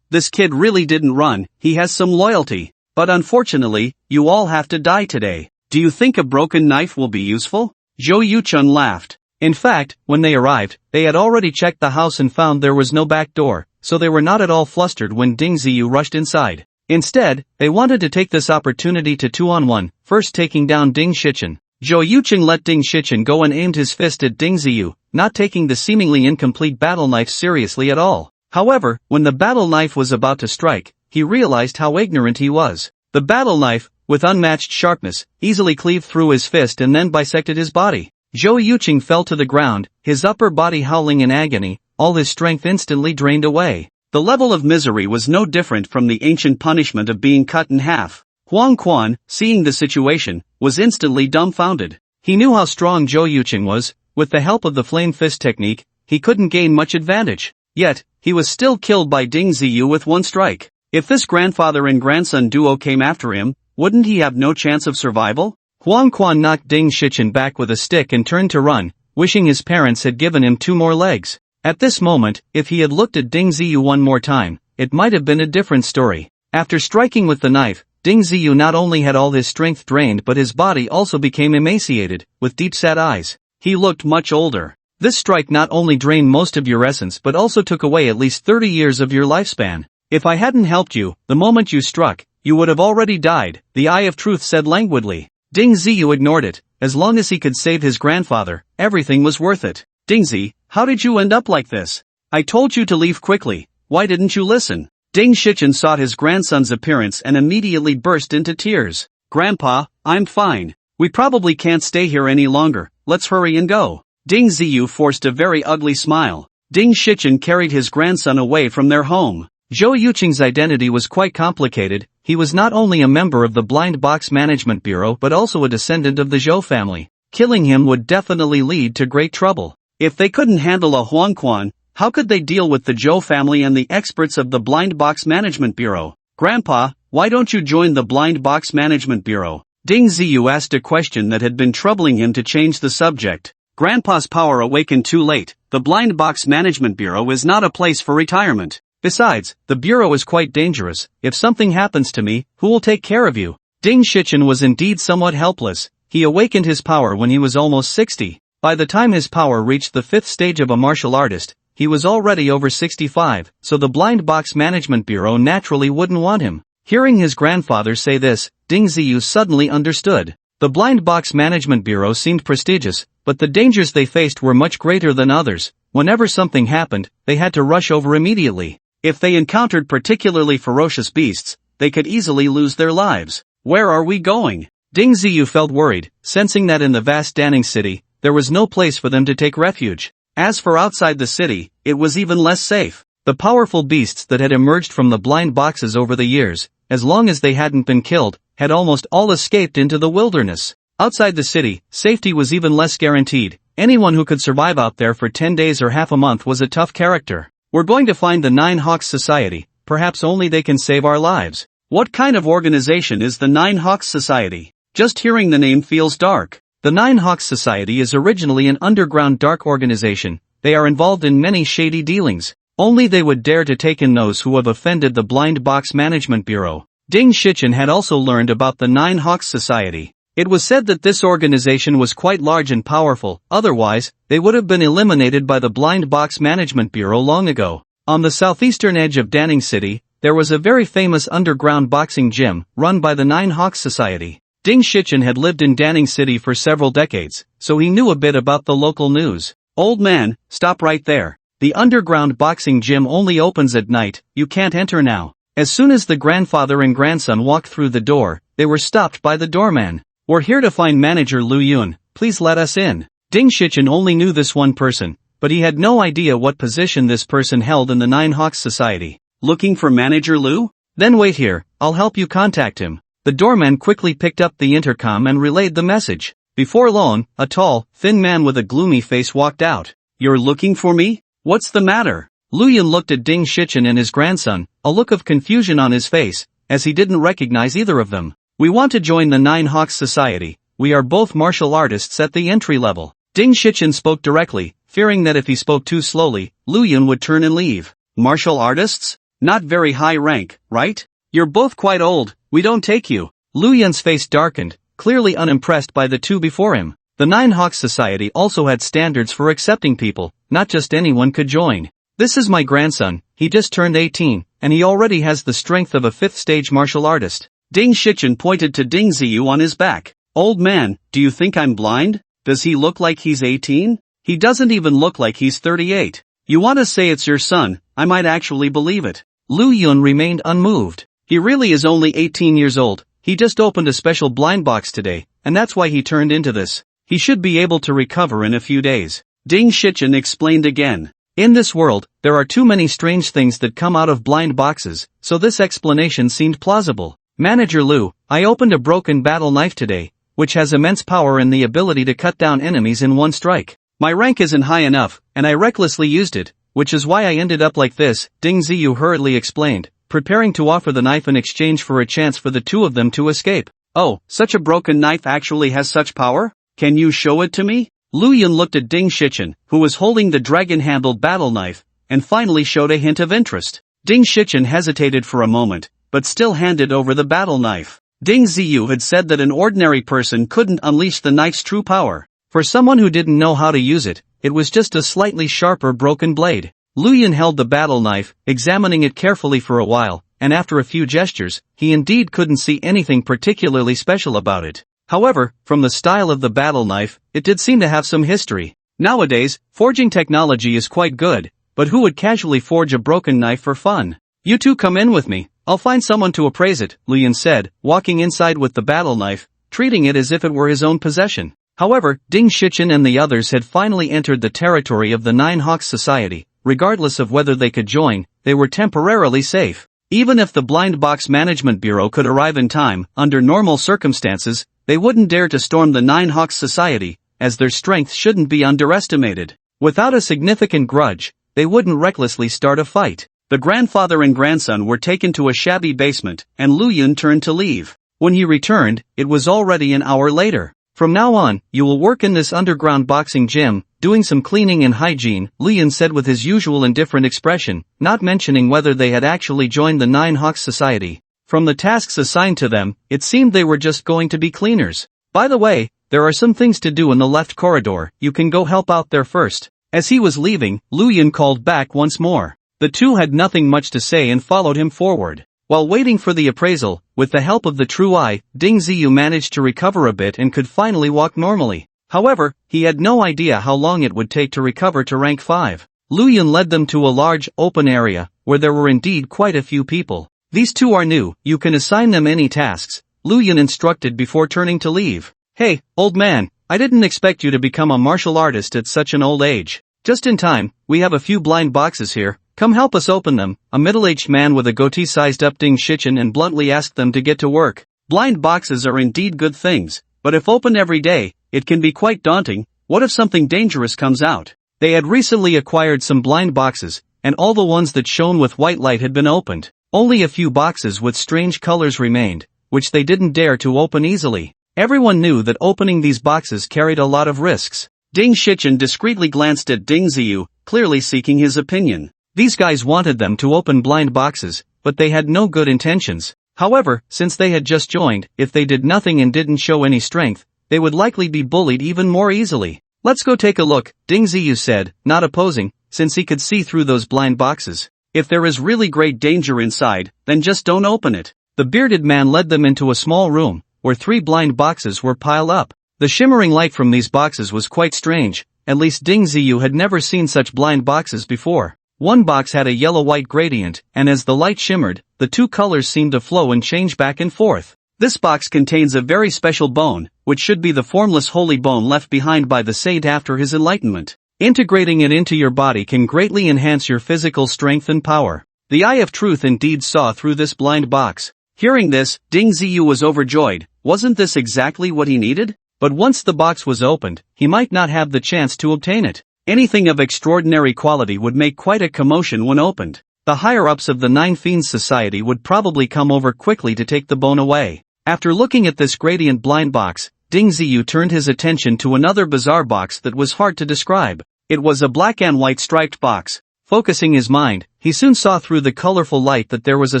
This kid really didn't run, he has some loyalty. But unfortunately, you all have to die today. Do you think a broken knife will be useful? Zhou Yuchun laughed. In fact, when they arrived, they had already checked the house and found there was no back door, so they were not at all flustered when Ding Ziyu rushed inside. Instead, they wanted to take this opportunity to 2-on-1, first taking down Ding Shichen. Zhou Yuchun let Ding Shichen go and aimed his fist at Ding Ziyu, not taking the seemingly incomplete battle knife seriously at all. However, when the battle knife was about to strike, he realized how ignorant he was. The battle knife, with unmatched sharpness, easily cleaved through his fist and then bisected his body. Zhou Yuching fell to the ground, his upper body howling in agony, all his strength instantly drained away. The level of misery was no different from the ancient punishment of being cut in half. Huang Quan, seeing the situation, was instantly dumbfounded. He knew how strong Zhou Yuching was. With the help of the flame fist technique, he couldn't gain much advantage. Yet, he was still killed by Ding Ziyu with one strike. If this grandfather and grandson duo came after him, wouldn't he have no chance of survival? Huang Quan knocked Ding Shichen back with a stick and turned to run, wishing his parents had given him 2 more legs. At this moment, if he had looked at Ding Ziyu one more time, it might have been a different story. After striking with the knife, Ding Ziyu not only had all his strength drained but his body also became emaciated, with deep-set eyes. He looked much older. This strike not only drained most of your essence but also took away at least 30 years of your lifespan. If I hadn't helped you, the moment you struck, you would have already died, the Eye of Truth said languidly. Ding Ziyu ignored it. As long as he could save his grandfather, everything was worth it. Dingzi, how did you end up like this? I told you to leave quickly, why didn't you listen? Ding Shichen saw his grandson's appearance and immediately burst into tears. Grandpa, I'm fine. We probably can't stay here any longer, let's hurry and go. Ding Ziyu forced a very ugly smile. Ding Shichen carried his grandson away from their home. Zhou Yuching's identity was quite complicated. He was not only a member of the Blind Box Management Bureau but also a descendant of the Zhou family. Killing him would definitely lead to great trouble. If they couldn't handle a Huang Quan, how could they deal with the Zhou family and the experts of the Blind Box Management Bureau? Grandpa, why don't you join the Blind Box Management Bureau? Ding Ziyu asked a question that had been troubling him to change the subject. Grandpa's power awakened too late. The Blind Box Management Bureau is not a place for retirement. Besides, the bureau is quite dangerous. If something happens to me, who will take care of you? Ding Shichen was indeed somewhat helpless. He awakened his power when he was almost 60. By the time his power reached the 5th stage of a martial artist, he was already over 65, so the Blind Box Management Bureau naturally wouldn't want him. Hearing his grandfather say this, Ding Ziyu suddenly understood. The Blind Box Management Bureau seemed prestigious, but the dangers they faced were much greater than others. Whenever something happened, they had to rush over immediately. If they encountered particularly ferocious beasts, they could easily lose their lives. Where are we going? Ding Ziyu felt worried, sensing that in the vast Danning city, there was no place for them to take refuge. As for outside the city, it was even less safe. The powerful beasts that had emerged from the blind boxes over the years, as long as they hadn't been killed, had almost all escaped into the wilderness. Outside the city, safety was even less guaranteed. Anyone who could survive out there for 10 days or half a month was a tough character. We're going to find the Nine Hawks Society, perhaps only they can save our lives. What kind of organization is the Nine Hawks Society? Just hearing the name feels dark. The Nine Hawks Society is originally an underground dark organization. They are involved in many shady dealings. Only they would dare to take in those who have offended the Blind Box Management Bureau. Ding Shichen had also learned about the Nine Hawks Society. It was said that this organization was quite large and powerful, otherwise, they would have been eliminated by the Blind Box Management Bureau long ago. On the southeastern edge of Danning City, there was a very famous underground boxing gym, run by the Nine Hawks Society. Ding Shichin had lived in Danning City for several decades, so he knew a bit about the local news. Old man, stop right there. The underground boxing gym only opens at night, you can't enter now. As soon as the grandfather and grandson walked through the door, they were stopped by the doorman. We're here to find manager Lu Yun, please let us in. Ding Shichin only knew this one person, but he had no idea what position this person held in the Nine Hawks Society. Looking for manager Lu? Then wait here, I'll help you contact him. The doorman quickly picked up the intercom and relayed the message. Before long, a tall, thin man with a gloomy face walked out. You're looking for me? What's the matter? Lu Yun looked at Ding Shichin and his grandson, a look of confusion on his face, as he didn't recognize either of them. We want to join the Nine Hawks Society. We are both martial artists at the entry level. Ding Shichin spoke directly, fearing that if he spoke too slowly, Lu Yun would turn and leave. Martial artists? Not very high rank, right? You're both quite old, we don't take you. Lu Yun's face darkened, clearly unimpressed by the two before him. The Nine Hawks Society also had standards for accepting people, not just anyone could join. This is my grandson, he just turned 18, and he already has the strength of a 5th-stage martial artist. Ding Shichin pointed to Ding Ziyu on his back. Old man, do you think I'm blind? Does he look like he's 18? He doesn't even look like he's 38. You want to say it's your son, I might actually believe it. Lu Yun remained unmoved. He really is only 18 years old, he just opened a special blind box today, and that's why he turned into this. He should be able to recover in a few days. Ding Shichin explained again. In this world, there are too many strange things that come out of blind boxes, so this explanation seemed plausible. Manager Lu, I opened a broken battle knife today, which has immense power and the ability to cut down enemies in one strike. My rank isn't high enough, and I recklessly used it, which is why I ended up like this, Ding Ziyu hurriedly explained, preparing to offer the knife in exchange for a chance for the two of them to escape. Oh, such a broken knife actually has such power? Can you show it to me? Lu Yun looked at Ding Shichin, who was holding the dragon-handled battle knife, and finally showed a hint of interest. Ding Shichin hesitated for a moment, but still handed over the battle knife. Ding Ziyu had said that an ordinary person couldn't unleash the knife's true power. For someone who didn't know how to use it, it was just a slightly sharper broken blade. Lu Yun held the battle knife, examining it carefully for a while, and after a few gestures, he indeed couldn't see anything particularly special about it. However, from the style of the battle knife, it did seem to have some history. Nowadays, forging technology is quite good, but who would casually forge a broken knife for fun? You two come in with me, I'll find someone to appraise it, Lu Yun said, walking inside with the battle knife, treating it as if it were his own possession. However, Ding Shichin and the others had finally entered the territory of the Nine Hawks Society. Regardless of whether they could join, they were temporarily safe. Even if the Blind Box Management Bureau could arrive in time, under normal circumstances, they wouldn't dare to storm the Nine Hawks Society, as their strength shouldn't be underestimated. Without a significant grudge, they wouldn't recklessly start a fight. The grandfather and grandson were taken to a shabby basement, and Lu Yun turned to leave. When he returned, it was already an hour later. From now on, you will work in this underground boxing gym, doing some cleaning and hygiene, Lu Yun said with his usual indifferent expression, not mentioning whether they had actually joined the Nine Hawks Society. From the tasks assigned to them, it seemed they were just going to be cleaners. By the way, there are some things to do in the left corridor, you can go help out there first. As he was leaving, Lu Yun called back once more. The two had nothing much to say and followed him forward. While waiting for the appraisal, with the help of the true eye, Ding Ziyu managed to recover a bit and could finally walk normally. However, he had no idea how long it would take to recover to rank 5. Lu Yun led them to a large, open area, where there were indeed quite a few people. These two are new, you can assign them any tasks, Lu Yun instructed before turning to leave. Hey, old man, I didn't expect you to become a martial artist at such an old age. Just in time, we have a few blind boxes here. Come help us open them. A middle-aged man with a goatee sized up Ding Shichin and bluntly asked them to get to work. Blind boxes are indeed good things, but if opened every day, it can be quite daunting. What if something dangerous comes out? They had recently acquired some blind boxes, and all the ones that shone with white light had been opened. Only a few boxes with strange colors remained, which they didn't dare to open easily. Everyone knew that opening these boxes carried a lot of risks. Ding Shichin discreetly glanced at Ding Ziyu, clearly seeking his opinion. These guys wanted them to open blind boxes, but they had no good intentions. However, since they had just joined, if they did nothing and didn't show any strength, they would likely be bullied even more easily. Let's go take a look, Ding Ziyu said, not opposing, since he could see through those blind boxes. If there is really great danger inside, then just don't open it. The bearded man led them into a small room, where 3 blind boxes were piled up. The shimmering light from these boxes was quite strange, at least Ding Ziyu had never seen such blind boxes before. One box had a yellow-white gradient, and as the light shimmered, the 2 colors seemed to flow and change back and forth. This box contains a very special bone, which should be the formless holy bone left behind by the saint after his enlightenment. Integrating it into your body can greatly enhance your physical strength and power. The Eye of Truth indeed saw through this blind box. Hearing this, Ding Ziyu was overjoyed. Wasn't this exactly what he needed? But once the box was opened, he might not have the chance to obtain it. Anything of extraordinary quality would make quite a commotion when opened. The higher-ups of the Nine Fiends Society would probably come over quickly to take the bone away. After looking at this gradient blind box, Ding Ziyu turned his attention to another bizarre box that was hard to describe. It was a black and white striped box. Focusing his mind, he soon saw through the colorful light that there was a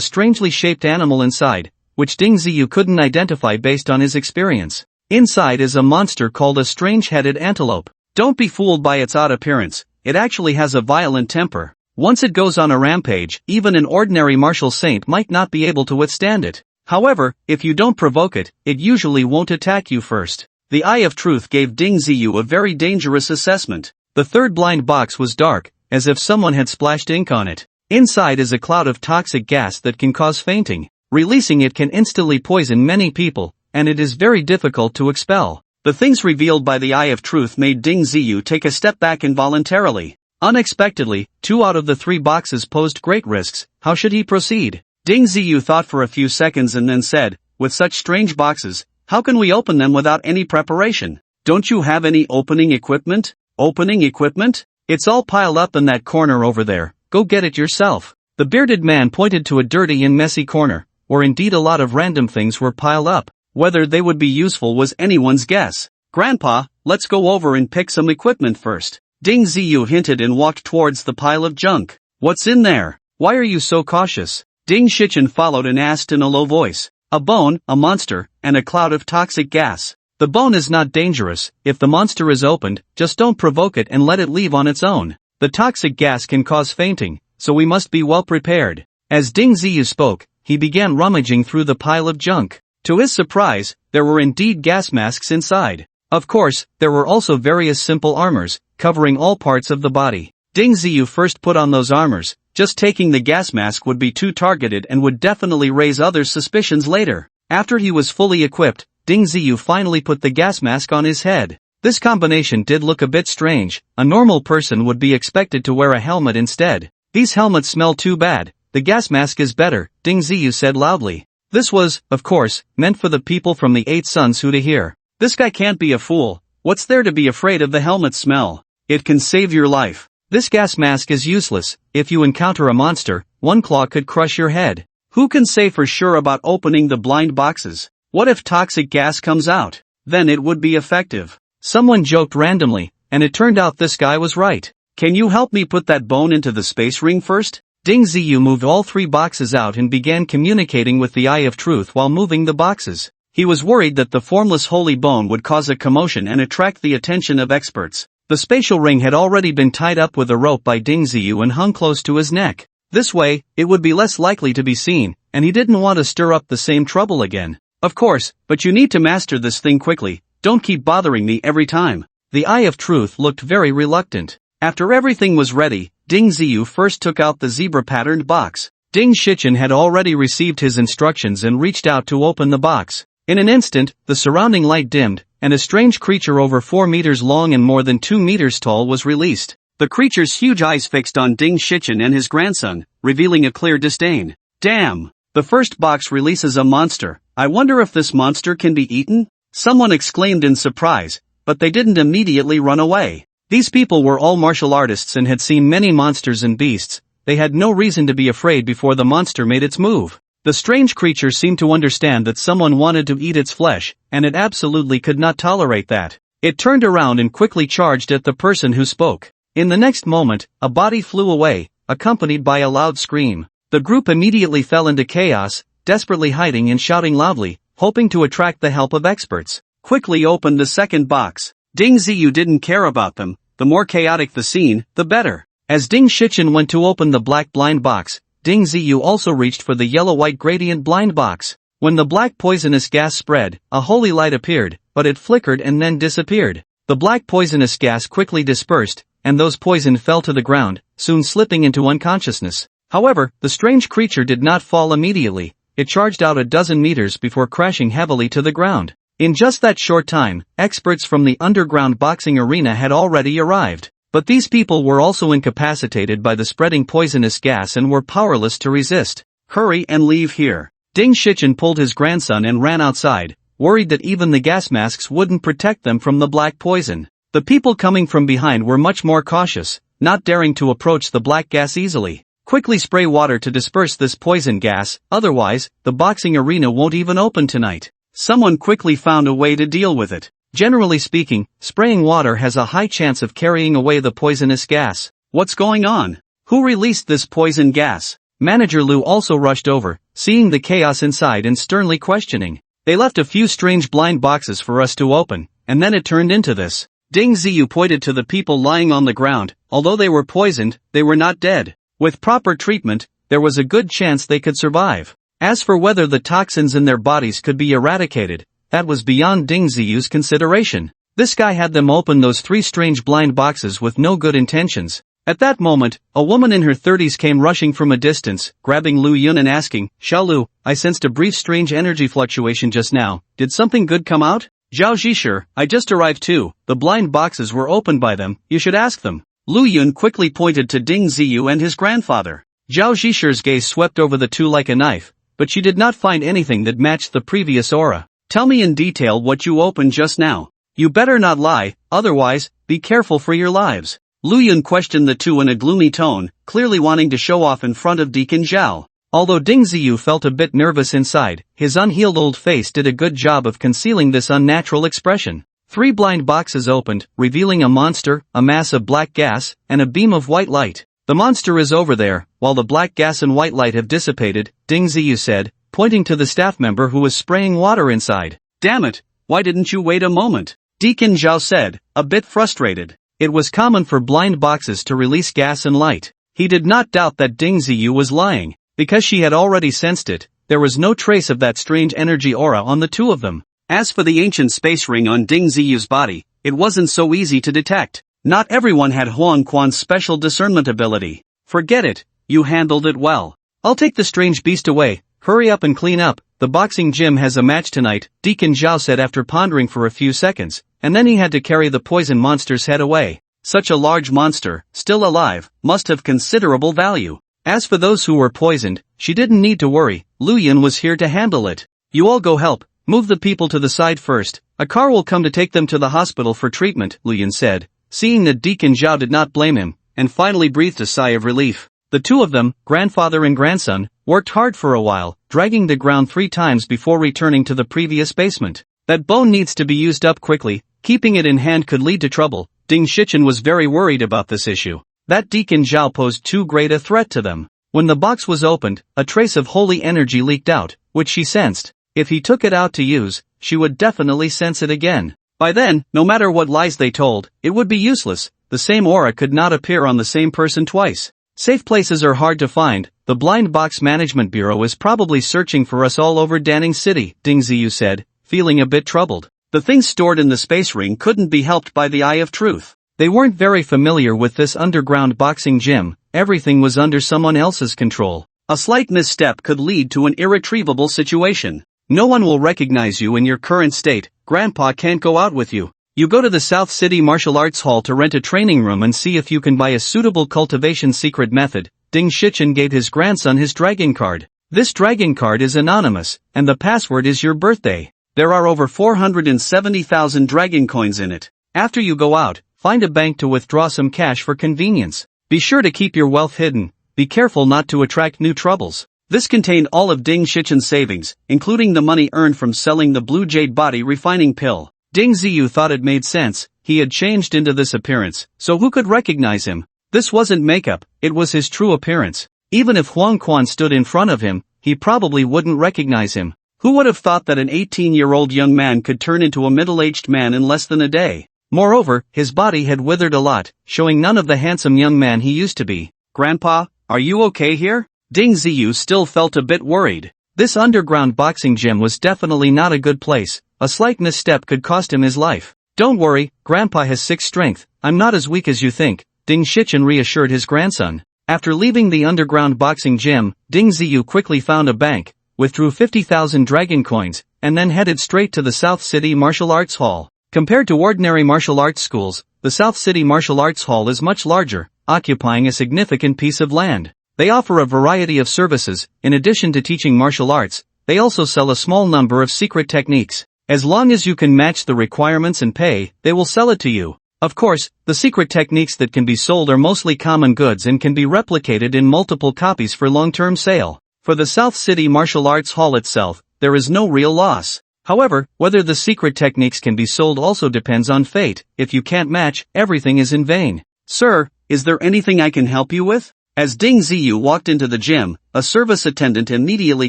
strangely shaped animal inside, which Ding Ziyu couldn't identify based on his experience. Inside is a monster called a strange-headed antelope. Don't be fooled by its odd appearance, it actually has a violent temper. Once it goes on a rampage, even an ordinary martial saint might not be able to withstand it. However, if you don't provoke it, it usually won't attack you first. The Eye of Truth gave Ding Ziyu a very dangerous assessment. The third blind box was dark, as if someone had splashed ink on it. Inside is a cloud of toxic gas that can cause fainting. Releasing it can instantly poison many people, and it is very difficult to expel. The things revealed by the Eye of Truth made Ding Ziyu take a step back involuntarily. Unexpectedly, 2 out of the 3 boxes posed great risks. How should he proceed? Ding Ziyu thought for a few seconds and then said, with such strange boxes, how can we open them without any preparation? Don't you have any opening equipment? Opening equipment? It's all piled up in that corner over there, go get it yourself. The bearded man pointed to a dirty and messy corner, where indeed a lot of random things were piled up. Whether they would be useful was anyone's guess. Grandpa, let's go over and pick some equipment first. Ding Ziyu hinted and walked towards the pile of junk. What's in there? Why are you so cautious? Ding Shichen followed and asked in a low voice. A bone, a monster, and a cloud of toxic gas. The bone is not dangerous. If the monster is opened, just don't provoke it and let it leave on its own. The toxic gas can cause fainting, so we must be well prepared. As Ding Ziyu spoke, he began rummaging through the pile of junk. To his surprise, there were indeed gas masks inside. Of course, there were also various simple armors, covering all parts of the body. Ding Ziyu first put on those armors. Just taking the gas mask would be too targeted and would definitely raise others' suspicions later. After he was fully equipped, Ding Ziyu finally put the gas mask on his head. This combination did look a bit strange. A normal person would be expected to wear a helmet instead. These helmets smell too bad. The gas mask is better, Ding Ziyu said loudly. This was, of course, meant for the people from the 8 Sons who to hear. This guy can't be a fool. What's there to be afraid of the helmet smell? It can save your life. This gas mask is useless. If you encounter a monster, one claw could crush your head. Who can say for sure about opening the blind boxes? What if toxic gas comes out? Then it would be effective. Someone joked randomly, and it turned out this guy was right. Can you help me put that bone into the space ring first? Ding Ziyu moved all 3 boxes out and began communicating with the Eye of Truth while moving the boxes. He was worried that the formless holy bone would cause a commotion and attract the attention of experts. The spatial ring had already been tied up with a rope by Ding Ziyu and hung close to his neck. This way, it would be less likely to be seen, and he didn't want to stir up the same trouble again. Of course, but you need to master this thing quickly, don't keep bothering me every time. The Eye of Truth looked very reluctant. After everything was ready, Ding Ziyu first took out the zebra-patterned box. Ding Shichen had already received his instructions and reached out to open the box. In an instant, the surrounding light dimmed, and a strange creature over 4 meters long and more than 2 meters tall was released. The creature's huge eyes fixed on Ding Shichen and his grandson, revealing a clear disdain. Damn! The first box releases a monster. I wonder if this monster can be eaten? Someone exclaimed in surprise, but they didn't immediately run away. These people were all martial artists and had seen many monsters and beasts. They had no reason to be afraid before the monster made its move. The strange creature seemed to understand that someone wanted to eat its flesh, and it absolutely could not tolerate that. It turned around and quickly charged at the person who spoke. In the next moment, a body flew away, accompanied by a loud scream. The group immediately fell into chaos, desperately hiding and shouting loudly, hoping to attract the help of experts. Quickly opened the second box. Ding Ziyu didn't care about them. The more chaotic the scene, the better. As Ding Shichen went to open the black blind box, Ding Ziyu also reached for the yellow-white gradient blind box. When the black poisonous gas spread, a holy light appeared, but it flickered and then disappeared. The black poisonous gas quickly dispersed, and those poisoned fell to the ground, soon slipping into unconsciousness. However, the strange creature did not fall immediately. It charged out a dozen meters before crashing heavily to the ground. In just that short time, experts from the underground boxing arena had already arrived. But these people were also incapacitated by the spreading poisonous gas and were powerless to resist. Hurry and leave here. Ding Shichen pulled his grandson and ran outside, worried that even the gas masks wouldn't protect them from the black poison. The people coming from behind were much more cautious, not daring to approach the black gas easily. Quickly spray water to disperse this poison gas, otherwise, the boxing arena won't even open tonight. Someone quickly found a way to deal with it. Generally speaking, spraying water has a high chance of carrying away the poisonous gas. What's going on? Who released this poison gas? Manager Lu also rushed over, seeing the chaos inside and sternly questioning. They left a few strange blind boxes for us to open, and then it turned into this. Ding Ziyu pointed to the people lying on the ground. Although they were poisoned, they were not dead. With proper treatment, there was a good chance they could survive. As for whether the toxins in their bodies could be eradicated, that was beyond Ding Ziyu's consideration. This guy had them open those three strange blind boxes with no good intentions. At that moment, a woman in her 30s came rushing from a distance, grabbing Lu Yun and asking, "Xiao Lu, I sensed a brief strange energy fluctuation just now. Did something good come out?" "Zhao Zhisher, I just arrived too. The blind boxes were opened by them. You should ask them." Lu Yun quickly pointed to Ding Ziyu and his grandfather. Zhao Zhisher's gaze swept over the two like a knife, but she did not find anything that matched the previous aura. "Tell me in detail what you opened just now. You better not lie, otherwise, be careful for your lives." Lu Yun questioned the two in a gloomy tone, clearly wanting to show off in front of Deacon Zhao. Although Ding Ziyu felt a bit nervous inside, his unhealed old face did a good job of concealing this unnatural expression. 3 blind boxes opened, revealing a monster, a mass of black gas, and a beam of white light. "The monster is over there, while the black gas and white light have dissipated," Ding Ziyu said, pointing to the staff member who was spraying water inside. "Damn it, why didn't you wait a moment?" Deacon Zhao said, a bit frustrated. It was common for blind boxes to release gas and light. He did not doubt that Ding Ziyu was lying. Because she had already sensed it, there was no trace of that strange energy aura on the two of them. As for the ancient space ring on Ding Ziyu's body, it wasn't so easy to detect. Not everyone had Huang Quan's special discernment ability. "Forget it, you handled it well. I'll take the strange beast away. Hurry up and clean up, the boxing gym has a match tonight," Deacon Zhao said after pondering for a few seconds, and then he had to carry the poison monster's head away. Such a large monster, still alive, must have considerable value. As for those who were poisoned, she didn't need to worry, Lu Yun was here to handle it. "You all go help, move the people to the side first. A car will come to take them to the hospital for treatment," Lu Yun said, seeing that Deacon Zhao did not blame him, and finally breathed a sigh of relief. The two of them, grandfather and grandson, worked hard for a while, dragging the ground 3 times before returning to the previous basement. "That bone needs to be used up quickly, keeping it in hand could lead to trouble." Ding Shichen was very worried about this issue. That Deacon Zhao posed too great a threat to them. When the box was opened, a trace of holy energy leaked out, which she sensed. If he took it out to use, she would definitely sense it again. By then, no matter what lies they told, it would be useless. The same aura could not appear on the same person twice. "Safe places are hard to find. The Blind Box Management Bureau is probably searching for us all over Danning City," Ding Ziyu said, feeling a bit troubled. The things stored in the space ring couldn't be helped by the Eye of Truth. They weren't very familiar with this underground boxing gym. Everything was under someone else's control. A slight misstep could lead to an irretrievable situation. "No one will recognize you in your current state. Grandpa can't go out with you. You go to the South City Martial Arts Hall to rent a training room and see if you can buy a suitable cultivation secret method." Ding Shichen gave his grandson his dragon card. "This dragon card is anonymous, and the password is your birthday. There are over 470,000 dragon coins in it. After you go out, find a bank to withdraw some cash for convenience. Be sure to keep your wealth hidden. Be careful not to attract new troubles." This contained all of Ding Shichen's savings, including the money earned from selling the Blue Jade body refining pill. Ding Ziyu thought it made sense. He had changed into this appearance, so who could recognize him? This wasn't makeup, it was his true appearance. Even if Huang Quan stood in front of him, he probably wouldn't recognize him. Who would have thought that an 18-year-old young man could turn into a middle-aged man in less than a day? Moreover, his body had withered a lot, showing none of the handsome young man he used to be. "Grandpa, are you okay here?" Ding Ziyu still felt a bit worried. This underground boxing gym was definitely not a good place. A slight misstep could cost him his life. Don't worry, Grandpa has 6 strength, I'm not as weak as you think, Ding Shichen reassured his grandson. After leaving the underground boxing gym, Ding Ziyu quickly found a bank, withdrew 50,000 dragon coins, and then headed straight to the South City Martial Arts Hall. Compared to ordinary martial arts schools, the South City Martial Arts Hall is much larger, occupying a significant piece of land. They offer a variety of services. In addition to teaching martial arts, they also sell a small number of secret techniques. As long as you can match the requirements and pay, they will sell it to you. Of course, the secret techniques that can be sold are mostly common goods and can be replicated in multiple copies for long-term sale. For the South City Martial Arts Hall itself, there is no real loss. However, whether the secret techniques can be sold also depends on fate. If you can't match, everything is in vain. Sir, is there anything I can help you with? As Ding Ziyu walked into the gym, a service attendant immediately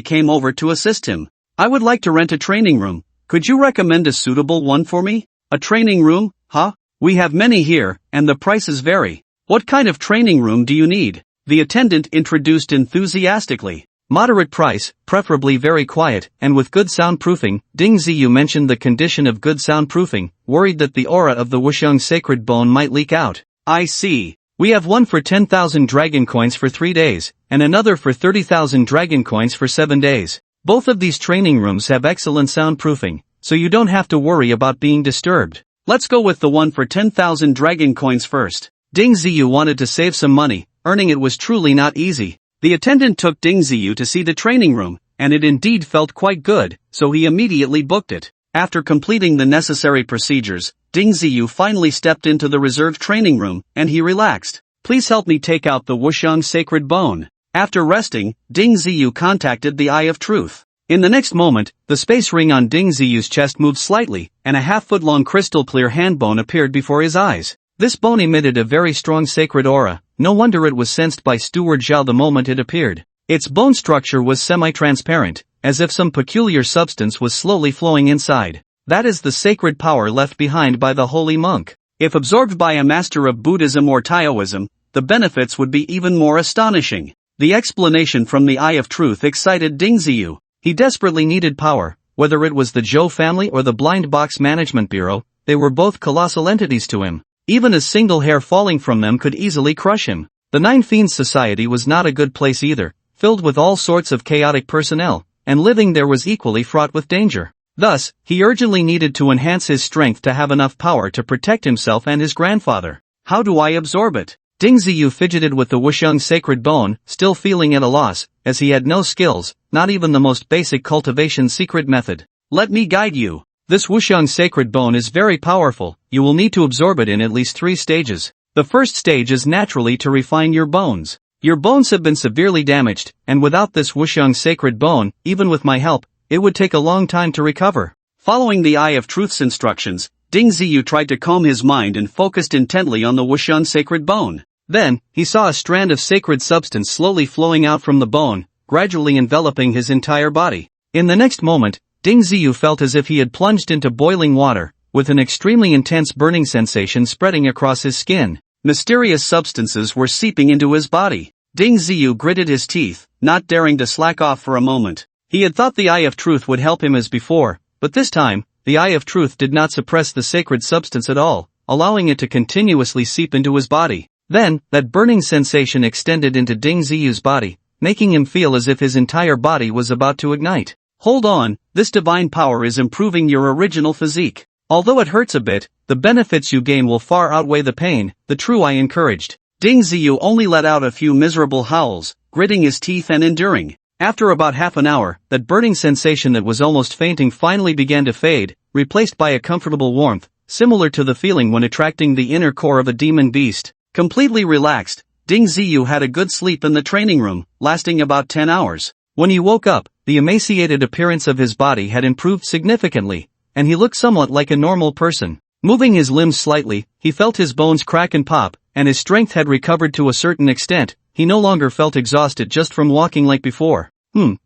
came over to assist him. I would like to rent a training room. Could you recommend a suitable one for me? A training room, huh? We have many here, and the prices vary. What kind of training room do you need? The attendant introduced enthusiastically. Moderate price, preferably very quiet, and with good soundproofing. Ding Ziyu mentioned the condition of good soundproofing, worried that the aura of the Wuxiang sacred bone might leak out. I see. We have one for 10,000 dragon coins for 3 days, and another for 30,000 dragon coins for 7 days. Both of these training rooms have excellent soundproofing, so you don't have to worry about being disturbed. Let's go with the one for 10,000 dragon coins first. Ding Ziyu wanted to save some money, earning it was truly not easy. The attendant took Ding Ziyu to see the training room, and it indeed felt quite good, so he immediately booked it. After completing the necessary procedures, Ding Ziyu finally stepped into the reserved training room, and he relaxed. Please help me take out the Wuxiang sacred bone. After resting, Ding Ziyu contacted the Eye of Truth. In the next moment, the space ring on Ding Ziyu's chest moved slightly, and a half-foot-long crystal-clear hand bone appeared before his eyes. This bone emitted a very strong sacred aura. No wonder it was sensed by Steward Zhao the moment it appeared. Its bone structure was semi-transparent, as if some peculiar substance was slowly flowing inside. That is the sacred power left behind by the holy monk. If absorbed by a master of Buddhism or Taoism, the benefits would be even more astonishing. The explanation from the Eye of Truth excited Ding Ziyu. He desperately needed power, whether it was the Zhou family or the Blind Box Management Bureau, they were both colossal entities to him. Even a single hair falling from them could easily crush him. The Nine Fiends Society was not a good place either, filled with all sorts of chaotic personnel, and living there was equally fraught with danger. Thus, he urgently needed to enhance his strength to have enough power to protect himself and his grandfather. How do I absorb it? Ding Ziyu fidgeted with the Wuxiang sacred bone, still feeling at a loss, as he had no skills, not even the most basic cultivation secret method. Let me guide you. This Wuxiang sacred bone is very powerful. You will need to absorb it in at least 3 stages. The first stage is naturally to refine your bones. Your bones have been severely damaged, and without this Wuxiang sacred bone, even with my help, it would take a long time to recover. Following the Eye of Truth's instructions, Ding Ziyu tried to calm his mind and focused intently on the Wuxiang sacred bone. Then, he saw a strand of sacred substance slowly flowing out from the bone, gradually enveloping his entire body. In the next moment, Ding Ziyu felt as if he had plunged into boiling water, with an extremely intense burning sensation spreading across his skin. Mysterious substances were seeping into his body. Ding Ziyu gritted his teeth, not daring to slack off for a moment. He had thought the Eye of Truth would help him as before, but this time, the Eye of Truth did not suppress the sacred substance at all, allowing it to continuously seep into his body. Then, that burning sensation extended into Ding Ziyu's body, making him feel as if his entire body was about to ignite. Hold on, this divine power is improving your original physique. Although it hurts a bit, the benefits you gain will far outweigh the pain, the true Eye encouraged. Ding Ziyu only let out a few miserable howls, gritting his teeth and enduring. After about half an hour, that burning sensation that was almost fainting finally began to fade, replaced by a comfortable warmth, similar to the feeling when attracting the inner core of a demon beast. Completely relaxed, Ding Ziyu had a good sleep in the training room, lasting about 10 hours. When he woke up, the emaciated appearance of his body had improved significantly, and he looked somewhat like a normal person. Moving his limbs slightly, he felt his bones crack and pop, and his strength had recovered to a certain extent. He no longer felt exhausted just from walking like before.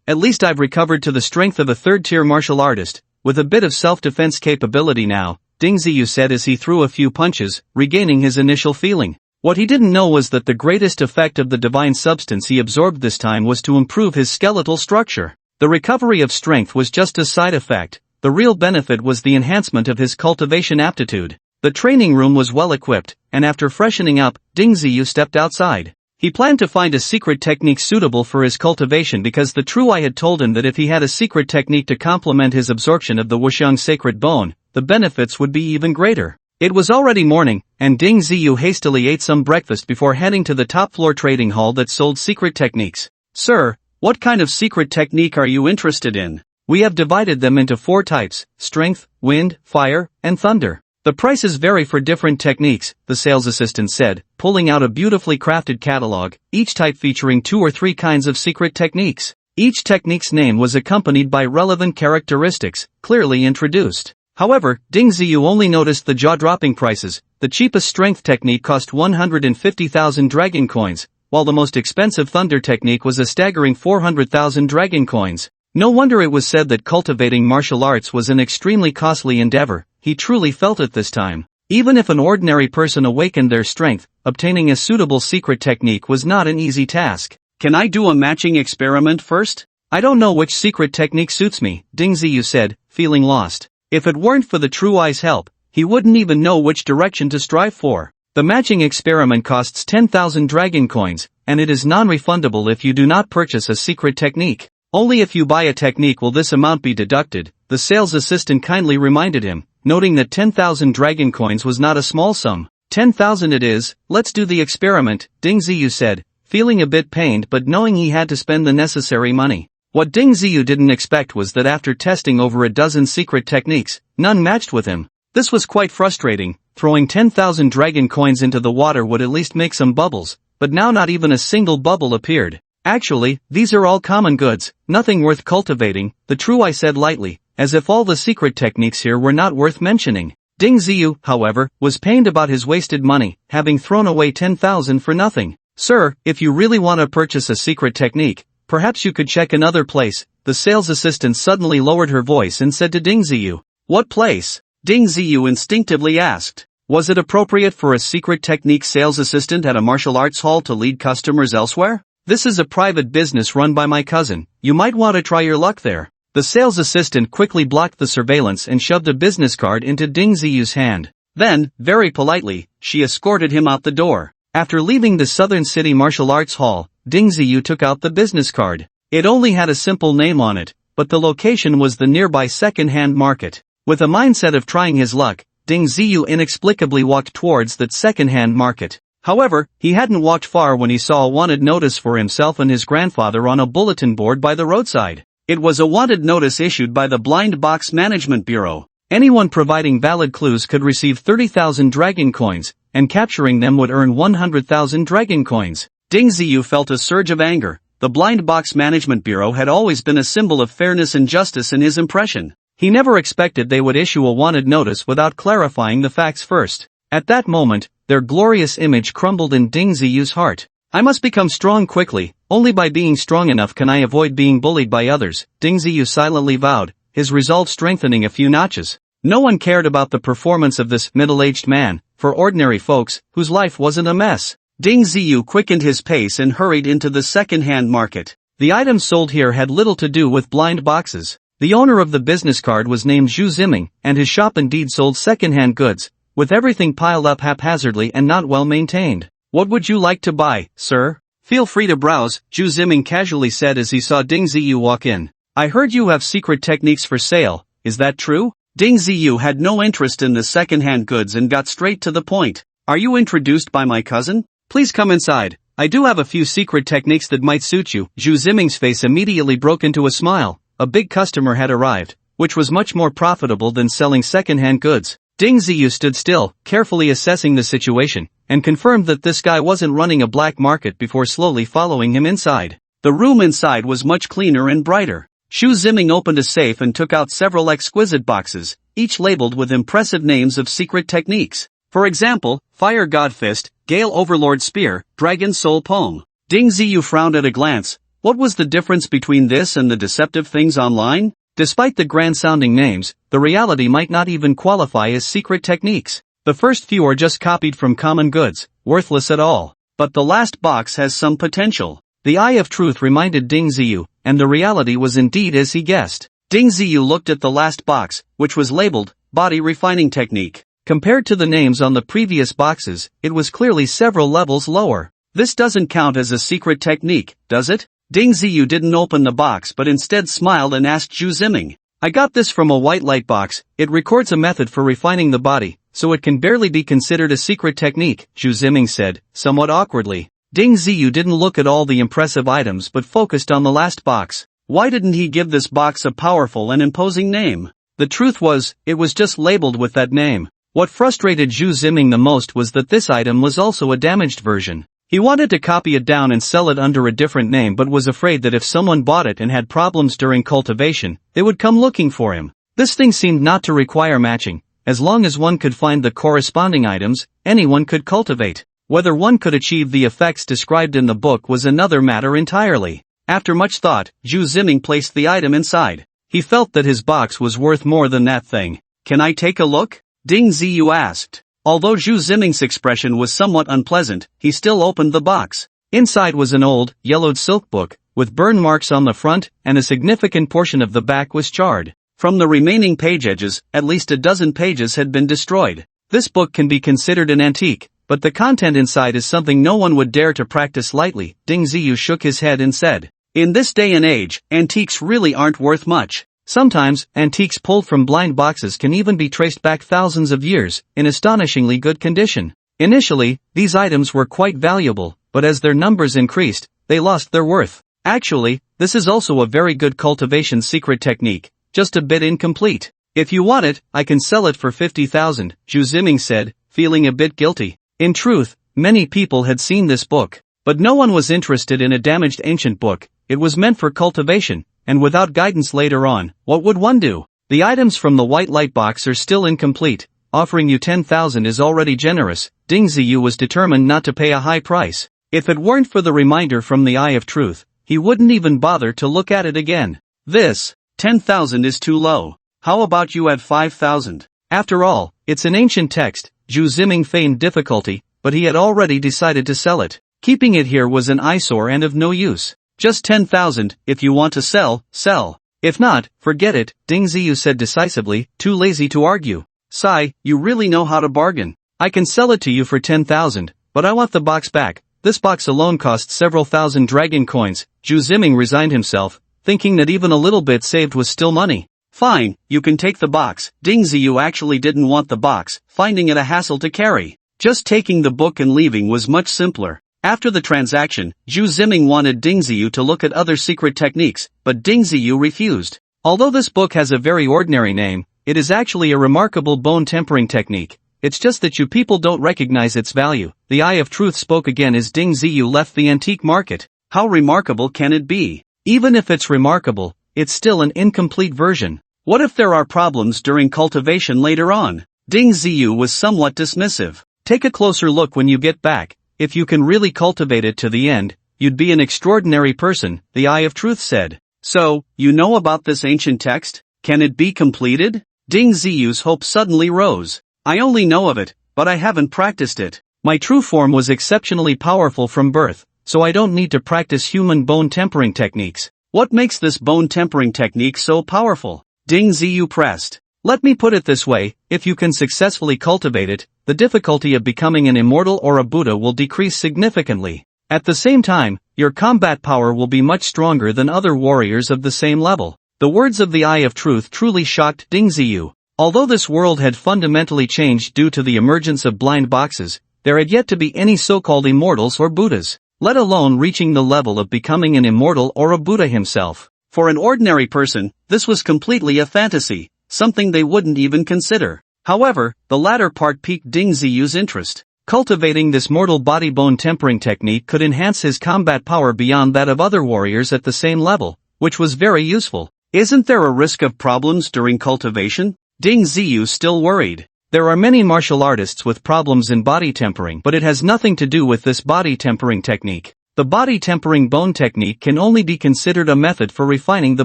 At least I've recovered to the strength of a third-tier martial artist, with a bit of self-defense capability now, Ding Ziyu said as he threw a few punches, regaining his initial feeling. What he didn't know was that the greatest effect of the divine substance he absorbed this time was to improve his skeletal structure. The recovery of strength was just a side effect. The real benefit was the enhancement of his cultivation aptitude. The training room was well equipped, and after freshening up, Ding Ziyu stepped outside. He planned to find a secret technique suitable for his cultivation because the True Eye had told him that if he had a secret technique to complement his absorption of the Wuxiang sacred bone, the benefits would be even greater. It was already morning, and Ding Ziyu hastily ate some breakfast before heading to the top-floor trading hall that sold secret techniques. "Sir, what kind of secret technique are you interested in? We have divided them into 4 types: strength, wind, fire, and thunder. The prices vary for different techniques," the sales assistant said, pulling out a beautifully crafted catalog, each type featuring 2 or 3 kinds of secret techniques. Each technique's name was accompanied by relevant characteristics, clearly introduced. However, Ding Ziyu only noticed the jaw-dropping prices. The cheapest strength technique cost 150,000 dragon coins, while the most expensive thunder technique was a staggering 400,000 dragon coins. No wonder it was said that cultivating martial arts was an extremely costly endeavor. He truly felt it this time. Even if an ordinary person awakened their strength, obtaining a suitable secret technique was not an easy task. "Can I do a matching experiment first? I don't know which secret technique suits me," Ding Ziyu said, feeling lost. If it weren't for the True Eye's help, he wouldn't even know which direction to strive for. The matching experiment costs 10,000 dragon coins, and it is non-refundable if you do not purchase a secret technique. Only if you buy a technique will this amount be deducted, the sales assistant kindly reminded him, noting that 10,000 dragon coins was not a small sum. 10,000 it is, let's do the experiment, Ding Ziyu said, feeling a bit pained but knowing he had to spend the necessary money. What Ding Ziyu didn't expect was that after testing over a dozen secret techniques, none matched with him. This was quite frustrating. Throwing 10,000 dragon coins into the water would at least make some bubbles, but now not even a single bubble appeared. "Actually, these are all common goods, nothing worth cultivating," the True Eye said lightly, as if all the secret techniques here were not worth mentioning. Ding Ziyu, however, was pained about his wasted money, having thrown away 10,000 for nothing. "Sir, if you really want to purchase a secret technique, perhaps you could check another place," the sales assistant suddenly lowered her voice and said to Ding Ziyu. "What place?" Ding Ziyu instinctively asked. Was it appropriate for a secret technique sales assistant at a martial arts hall to lead customers elsewhere? "This is a private business run by my cousin, you might want to try your luck there." The sales assistant quickly blocked the surveillance and shoved a business card into Ding Ziyu's hand. Then, very politely, she escorted him out the door. After leaving the Southern City Martial Arts Hall, Ding Ziyu took out the business card. It only had a simple name on it, but the location was the nearby second-hand market. With a mindset of trying his luck, Ding Ziyu inexplicably walked towards that second-hand market. However, he hadn't walked far when he saw a wanted notice for himself and his grandfather on a bulletin board by the roadside. It was a wanted notice issued by the Blind Box Management Bureau. Anyone providing valid clues could receive 30,000 dragon coins, and capturing them would earn 100,000 dragon coins. Ding Ziyu felt a surge of anger. The Blind Box Management Bureau had always been a symbol of fairness and justice in his impression. He never expected they would issue a wanted notice without clarifying the facts first. At that moment, their glorious image crumbled in Ding Ziyu's heart. "I must become strong quickly, only by being strong enough can I avoid being bullied by others," Ding Ziyu silently vowed, his resolve strengthening a few notches. No one cared about the performance of this middle-aged man, for ordinary folks, whose life wasn't a mess. Ding Ziyu quickened his pace and hurried into the second-hand market. The items sold here had little to do with blind boxes. The owner of the business card was named Zhu Ziming, and his shop indeed sold second-hand goods, with everything piled up haphazardly and not well maintained. "What would you like to buy, sir? Feel free to browse," Zhu Ziming casually said as he saw Ding Ziyu walk in. "I heard you have secret techniques for sale, is that true?" Ding Ziyu had no interest in the second-hand goods and got straight to the point. "Are you introduced by my cousin? Please come inside. I do have a few secret techniques that might suit you." Zhu Ziming's face immediately broke into a smile. A big customer had arrived, which was much more profitable than selling second-hand goods. Ding Ziyu stood still, carefully assessing the situation, and confirmed that this guy wasn't running a black market before slowly following him inside. The room inside was much cleaner and brighter. Zhu Ziming opened a safe and took out several exquisite boxes, each labeled with impressive names of secret techniques. For example, Fire God Fist, Gale Overlord Spear, Dragon Soul Poem. Ding Ziyu frowned at a glance. What was the difference between this and the deceptive things online? Despite the grand-sounding names, the reality might not even qualify as secret techniques. The first few are just copied from common goods, worthless at all. But the last box has some potential. The Eye of Truth reminded Ding Ziyu, and the reality was indeed as he guessed. Ding Ziyu looked at the last box, which was labeled, Body Refining Technique. Compared to the names on the previous boxes, it was clearly several levels lower. This doesn't count as a secret technique, does it? Ding Ziyu didn't open the box but instead smiled and asked Zhu Ziming. I got this from a white light box. It records a method for refining the body, so it can barely be considered a secret technique, Zhu Ziming said, somewhat awkwardly. Ding Ziyu didn't look at all the impressive items but focused on the last box. Why didn't he give this box a powerful and imposing name? The truth was, it was just labeled with that name. What frustrated Zhu Ziming the most was that this item was also a damaged version. He wanted to copy it down and sell it under a different name but was afraid that if someone bought it and had problems during cultivation, they would come looking for him. This thing seemed not to require matching. As long as one could find the corresponding items, anyone could cultivate. Whether one could achieve the effects described in the book was another matter entirely. After much thought, Zhu Ziming placed the item inside. He felt that his box was worth more than that thing. Can I take a look? Ding Ziyu asked. Although Zhu Ziming's expression was somewhat unpleasant, he still opened the box. Inside was an old, yellowed silk book, with burn marks on the front, and a significant portion of the back was charred. From the remaining page edges, at least a dozen pages had been destroyed. This book can be considered an antique, but the content inside is something no one would dare to practice lightly. Ding Ziyu shook his head and said, in this day and age, antiques really aren't worth much. Sometimes, antiques pulled from blind boxes can even be traced back thousands of years, in astonishingly good condition. Initially, these items were quite valuable, but as their numbers increased, they lost their worth. Actually, this is also a very good cultivation secret technique, just a bit incomplete. If you want it, I can sell it for 50,000, Zhu Ziming said, feeling a bit guilty. In truth, many people had seen this book, but no one was interested in a damaged ancient book. It was meant for cultivation, and without guidance later on, what would one do? The items from the white light box are still incomplete. Offering you 10,000 is already generous. Ding Ziyu was determined not to pay a high price. If it weren't for the reminder from the Eye of Truth, he wouldn't even bother to look at it again. This 10,000 is too low. How about you at 5,000? After all, it's an ancient text. Zhu Ziming feigned difficulty, but he had already decided to sell it. Keeping it here was an eyesore and of no use. Just 10,000, if you want to sell, sell. If not, forget it, Ding Ziyu said decisively, too lazy to argue. Sigh, you really know how to bargain. I can sell it to you for 10,000, but I want the box back. This box alone cost several thousand dragon coins. Zhu Ziming resigned himself, thinking that even a little bit saved was still money. Fine, you can take the box. Ding Ziyu actually didn't want the box, finding it a hassle to carry. Just taking the book and leaving was much simpler. After the transaction, Zhu Ziming wanted Ding Ziyu to look at other secret techniques, but Ding Ziyu refused. Although this book has a very ordinary name, it is actually a remarkable bone tempering technique. It's just that you people don't recognize its value. The Eye of Truth spoke again as Ding Ziyu left the antique market. How remarkable can it be? Even if it's remarkable, it's still an incomplete version. What if there are problems during cultivation later on? Ding Ziyu was somewhat dismissive. Take a closer look when you get back. If you can really cultivate it to the end, you'd be an extraordinary person, the Eye of Truth said. So, you know about this ancient text? Can it be completed? Ding Ziyu's hope suddenly rose. I only know of it, but I haven't practiced it. My true form was exceptionally powerful from birth, so I don't need to practice human bone tempering techniques. What makes this bone tempering technique so powerful? Ding Ziyu pressed. Let me put it this way, if you can successfully cultivate it, the difficulty of becoming an immortal or a Buddha will decrease significantly. At the same time, your combat power will be much stronger than other warriors of the same level. The words of the Eye of Truth truly shocked Ding Ziyu. Although this world had fundamentally changed due to the emergence of blind boxes, there had yet to be any so-called immortals or Buddhas, let alone reaching the level of becoming an immortal or a Buddha himself. For an ordinary person, this was completely a fantasy. Something they wouldn't even consider. However, the latter part piqued Ding Ziyu's interest. Cultivating this mortal body bone tempering technique could enhance his combat power beyond that of other warriors at the same level, which was very useful. Isn't there a risk of problems during cultivation? Ding Ziyu still worried. There are many martial artists with problems in body tempering, but it has nothing to do with this body tempering technique. The body tempering bone technique can only be considered a method for refining the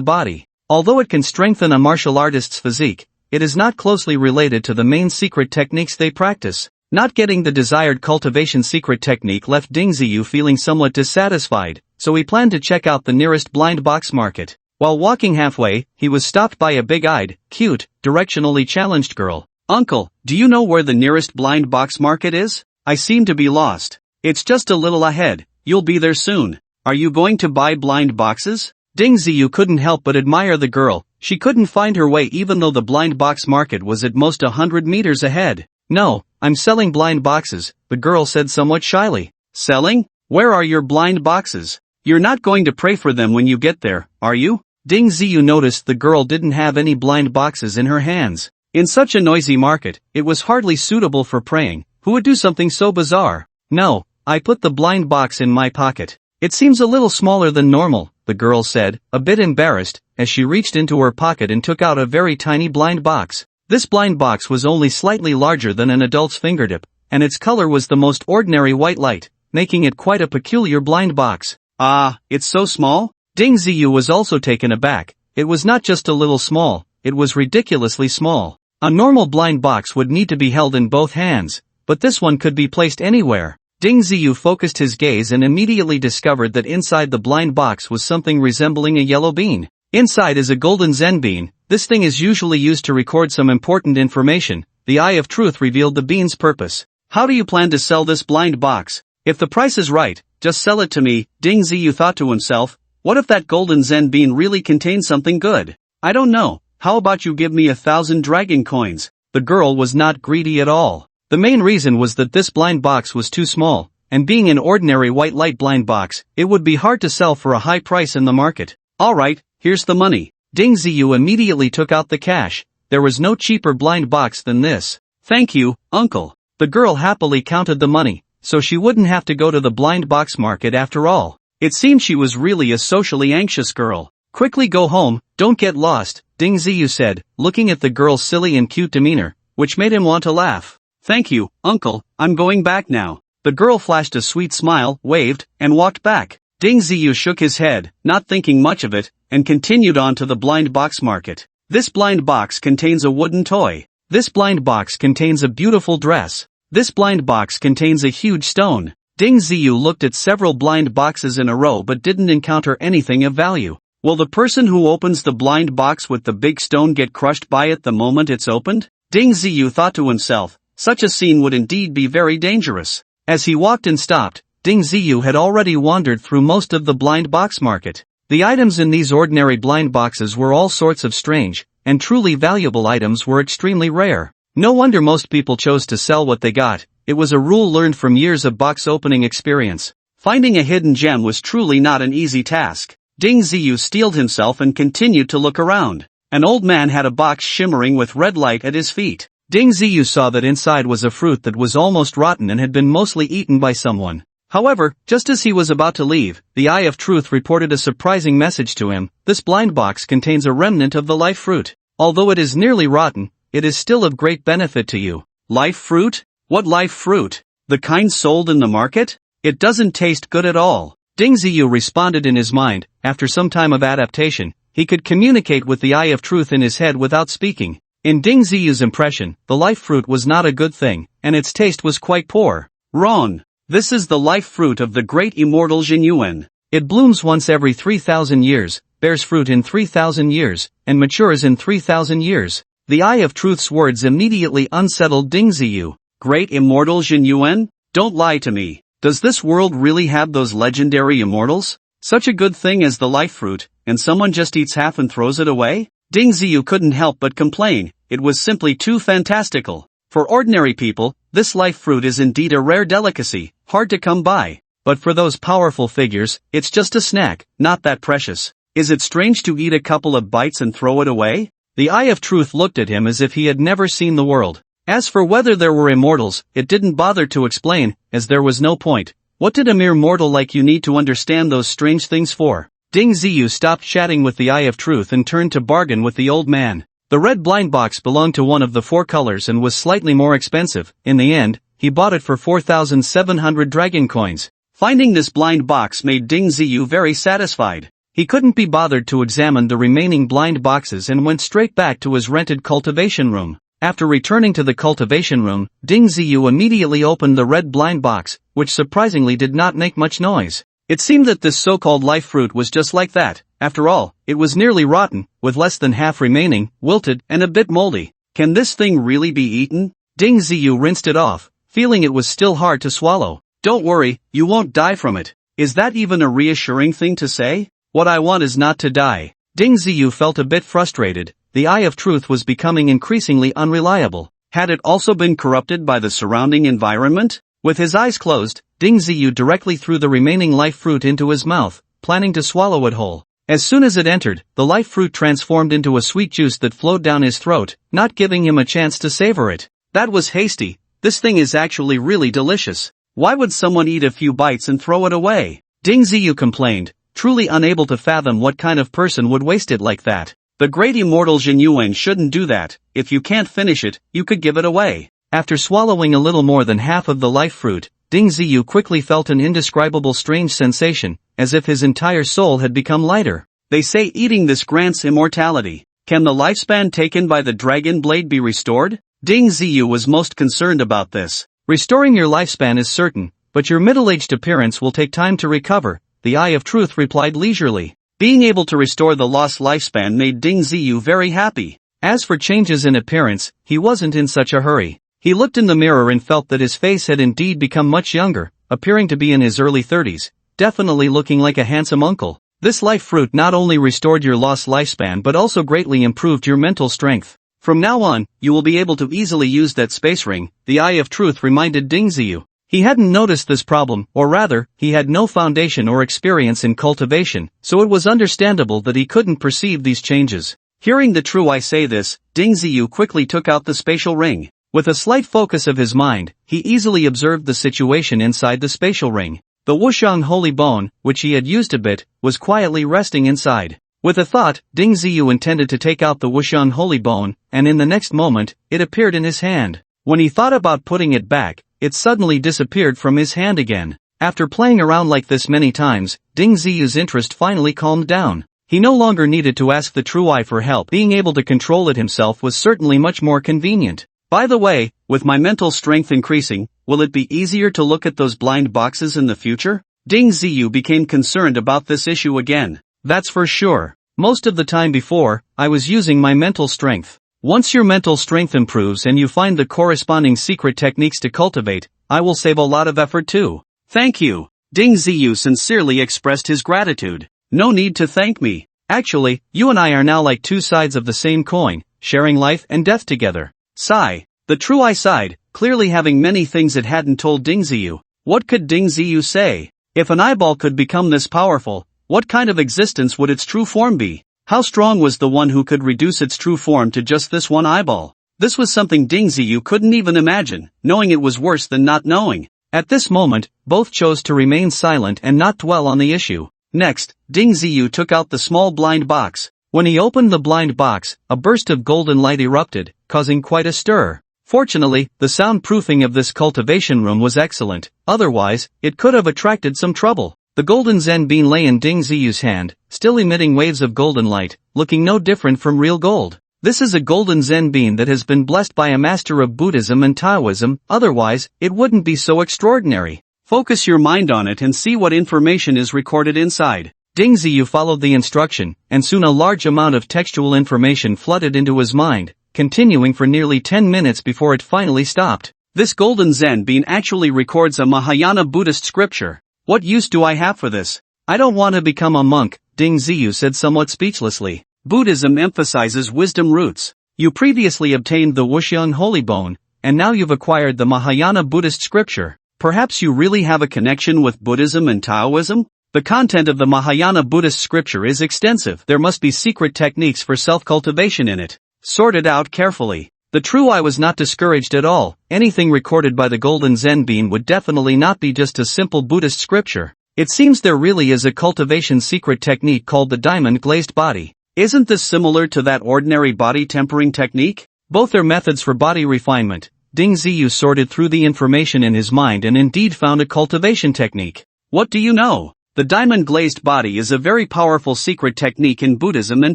body. Although it can strengthen a martial artist's physique, it is not closely related to the main secret techniques they practice. Not getting the desired cultivation secret technique left Ding Ziyu feeling somewhat dissatisfied, so he planned to check out the nearest blind box market. While walking halfway, he was stopped by a big-eyed, cute, directionally challenged girl. "Uncle, do you know where the nearest blind box market is? I seem to be lost." "It's just a little ahead, you'll be there soon. Are you going to buy blind boxes?" Ding Ziyu couldn't help but admire the girl. She couldn't find her way even though the blind box market was at most 100 meters ahead. "No, I'm selling blind boxes," the girl said somewhat shyly. "Selling? Where are your blind boxes? You're not going to pray for them when you get there, are you?" Ding Ziyu noticed the girl didn't have any blind boxes in her hands. In such a noisy market, it was hardly suitable for praying. Who would do something so bizarre? "No, I put the blind box in my pocket. It seems a little smaller than normal," the girl said, a bit embarrassed, as she reached into her pocket and took out a very tiny blind box. This blind box was only slightly larger than an adult's fingertip, and its color was the most ordinary white light, making it quite a peculiar blind box. "Ah, it's so small?" Ding Ziyu was also taken aback. It was not just a little small, it was ridiculously small. A normal blind box would need to be held in both hands, but this one could be placed anywhere. Ding Ziyu focused his gaze and immediately discovered that inside the blind box was something resembling a yellow bean. Inside is a golden zen bean. This thing is usually used to record some important information. The Eye of Truth revealed the bean's purpose. "How do you plan to sell this blind box? If the price is right, just sell it to me," Ding Ziyu thought to himself. "What if that golden zen bean really contains something good? I don't know. How about you give me 1,000 dragon coins?" The girl was not greedy at all. The main reason was that this blind box was too small, and being an ordinary white light blind box, it would be hard to sell for a high price in the market. "Alright, here's the money." Ding Ziyu immediately took out the cash. There was no cheaper blind box than this. "Thank you, uncle." The girl happily counted the money, so she wouldn't have to go to the blind box market after all. It seemed she was really a socially anxious girl. "Quickly go home, don't get lost," Ding Ziyu said, looking at the girl's silly and cute demeanor, which made him want to laugh. "Thank you, uncle, I'm going back now." The girl flashed a sweet smile, waved, and walked back. Ding Ziyu shook his head, not thinking much of it, and continued on to the blind box market. "This blind box contains a wooden toy. This blind box contains a beautiful dress. This blind box contains a huge stone." Ding Ziyu looked at several blind boxes in a row but didn't encounter anything of value. Will the person who opens the blind box with the big stone get crushed by it the moment it's opened? Ding Ziyu thought to himself. Such a scene would indeed be very dangerous. As he walked and stopped, Ding Ziyu had already wandered through most of the blind box market. The items in these ordinary blind boxes were all sorts of strange, and truly valuable items were extremely rare. No wonder most people chose to sell what they got. It was a rule learned from years of box opening experience. Finding a hidden gem was truly not an easy task. Ding Ziyu steeled himself and continued to look around. An old man had a box shimmering with red light at his feet. Ding Ziyu saw that inside was a fruit that was almost rotten and had been mostly eaten by someone. However, just as he was about to leave, the Eye of Truth reported a surprising message to him. "This blind box contains a remnant of the life fruit. Although it is nearly rotten, it is still of great benefit to you." "Life fruit? What life fruit? The kind sold in the market? It doesn't taste good at all." Ding Ziyu responded in his mind. After some time of adaptation, he could communicate with the Eye of Truth in his head without speaking. In Ding Ziyu's impression, the life fruit was not a good thing, and its taste was quite poor. "Wrong. This is the life fruit of the great immortal Jin Yuan. It blooms once every 3,000 years, bears fruit in 3,000 years, and matures in 3,000 years. The Eye of Truth's words immediately unsettled Ding Ziyu. "Great immortal Jin Yuan? Don't lie to me. Does this world really have those legendary immortals? Such a good thing as the life fruit, and someone just eats half and throws it away?" Ding Ziyu couldn't help but complain. It was simply too fantastical. For ordinary people, this life fruit is indeed a rare delicacy, hard to come by. But for those powerful figures, it's just a snack, not that precious. Is it strange to eat a couple of bites and throw it away? The Eye of Truth looked at him as if he had never seen the world. As for whether there were immortals, it didn't bother to explain, as there was no point. What did a mere mortal like you need to understand those strange things for? Ding Ziyu stopped chatting with the Eye of Truth and turned to bargain with the old man. The red blind box belonged to one of the 4 colors and was slightly more expensive. In the end, he bought it for 4,700 dragon coins. Finding this blind box made Ding Ziyu very satisfied. He couldn't be bothered to examine the remaining blind boxes and went straight back to his rented cultivation room. After returning to the cultivation room, Ding Ziyu immediately opened the red blind box, which surprisingly did not make much noise. It seemed that this so-called life fruit was just like that. After all, it was nearly rotten, with less than half remaining, wilted, and a bit moldy. Can this thing really be eaten? Ding Ziyu rinsed it off, feeling it was still hard to swallow. Don't worry, you won't die from it. Is that even a reassuring thing to say? What I want is not to die. Ding Ziyu felt a bit frustrated. The eye of truth was becoming increasingly unreliable. Had it also been corrupted by the surrounding environment? With his eyes closed, Ding Ziyu directly threw the remaining life fruit into his mouth, planning to swallow it whole. As soon as it entered, the life fruit transformed into a sweet juice that flowed down his throat, not giving him a chance to savor it. That was hasty. This thing is actually really delicious. Why would someone eat a few bites and throw it away? Ding Ziyu complained, truly unable to fathom what kind of person would waste it like that. The great immortal Jin Yuan shouldn't do that. If you can't finish it, you could give it away. After swallowing a little more than half of the life fruit, Ding Ziyu quickly felt an indescribable strange sensation, as if his entire soul had become lighter. They say eating this grants immortality. Can the lifespan taken by the dragon blade be restored? Ding Ziyu was most concerned about this. Restoring your lifespan is certain, but your middle-aged appearance will take time to recover, the Eye of Truth replied leisurely. Being able to restore the lost lifespan made Ding Ziyu very happy. As for changes in appearance, he wasn't in such a hurry. He looked in the mirror and felt that his face had indeed become much younger, appearing to be in his early 30s, definitely looking like a handsome uncle. This life fruit not only restored your lost lifespan but also greatly improved your mental strength. From now on, you will be able to easily use that space ring, the Eye of Truth reminded Ding Ziyu. He hadn't noticed this problem, or rather, he had no foundation or experience in cultivation, so it was understandable that he couldn't perceive these changes. Hearing the true I say this, Ding Ziyu quickly took out the spatial ring. With a slight focus of his mind, he easily observed the situation inside the spatial ring. The Wuxiang holy bone, which he had used a bit, was quietly resting inside. With a thought, Ding Ziyu intended to take out the Wuxiang holy bone, and in the next moment, it appeared in his hand. When he thought about putting it back, it suddenly disappeared from his hand again. After playing around like this many times, Ding Ziyu's interest finally calmed down. He no longer needed to ask the True Eye for help. Being able to control it himself was certainly much more convenient. By the way, with my mental strength increasing, will it be easier to look at those blind boxes in the future? Ding Ziyu became concerned about this issue again. That's for sure. Most of the time before, I was using my mental strength. Once your mental strength improves and you find the corresponding secret techniques to cultivate, I will save a lot of effort too. Thank you. Ding Ziyu sincerely expressed his gratitude. No need to thank me. Actually, you and I are now like two sides of the same coin, sharing life and death together. Sigh. The True Eye sighed, clearly having many things it hadn't told Ding Ziyu. What could Ding Ziyu say? If an eyeball could become this powerful, what kind of existence would its true form be? How strong was the one who could reduce its true form to just this one eyeball? This was something Ding Ziyu couldn't even imagine, knowing it was worse than not knowing. At this moment, both chose to remain silent and not dwell on the issue. Next, Ding Ziyu took out the small blind box. When he opened the blind box, a burst of golden light erupted, causing quite a stir. Fortunately, the soundproofing of this cultivation room was excellent, otherwise, it could have attracted some trouble. The golden Zen bean lay in Ding Ziyu's hand, still emitting waves of golden light, looking no different from real gold. This is a golden Zen bean that has been blessed by a master of Buddhism and Taoism, otherwise, it wouldn't be so extraordinary. Focus your mind on it and see what information is recorded inside. Ding Ziyu followed the instruction, and soon a large amount of textual information flooded into his mind, continuing for nearly 10 minutes before it finally stopped. This golden Zen bean actually records a Mahayana Buddhist scripture. What use do I have for this? I don't want to become a monk, Ding Ziyu said somewhat speechlessly. Buddhism emphasizes wisdom roots. You previously obtained the Wuxiang holy bone, and now you've acquired the Mahayana Buddhist scripture. Perhaps you really have a connection with Buddhism and Taoism? The content of the Mahayana Buddhist scripture is extensive. There must be secret techniques for self-cultivation in it. Sort it out carefully. The True Eye was not discouraged at all. Anything recorded by the golden Zen bean would definitely not be just a simple Buddhist scripture. It seems there really is a cultivation secret technique called the diamond glazed body. Isn't this similar to that ordinary body tempering technique? Both are methods for body refinement. Ding Ziyu sorted through the information in his mind and indeed found a cultivation technique. What do you know? The diamond glazed body is a very powerful secret technique in Buddhism and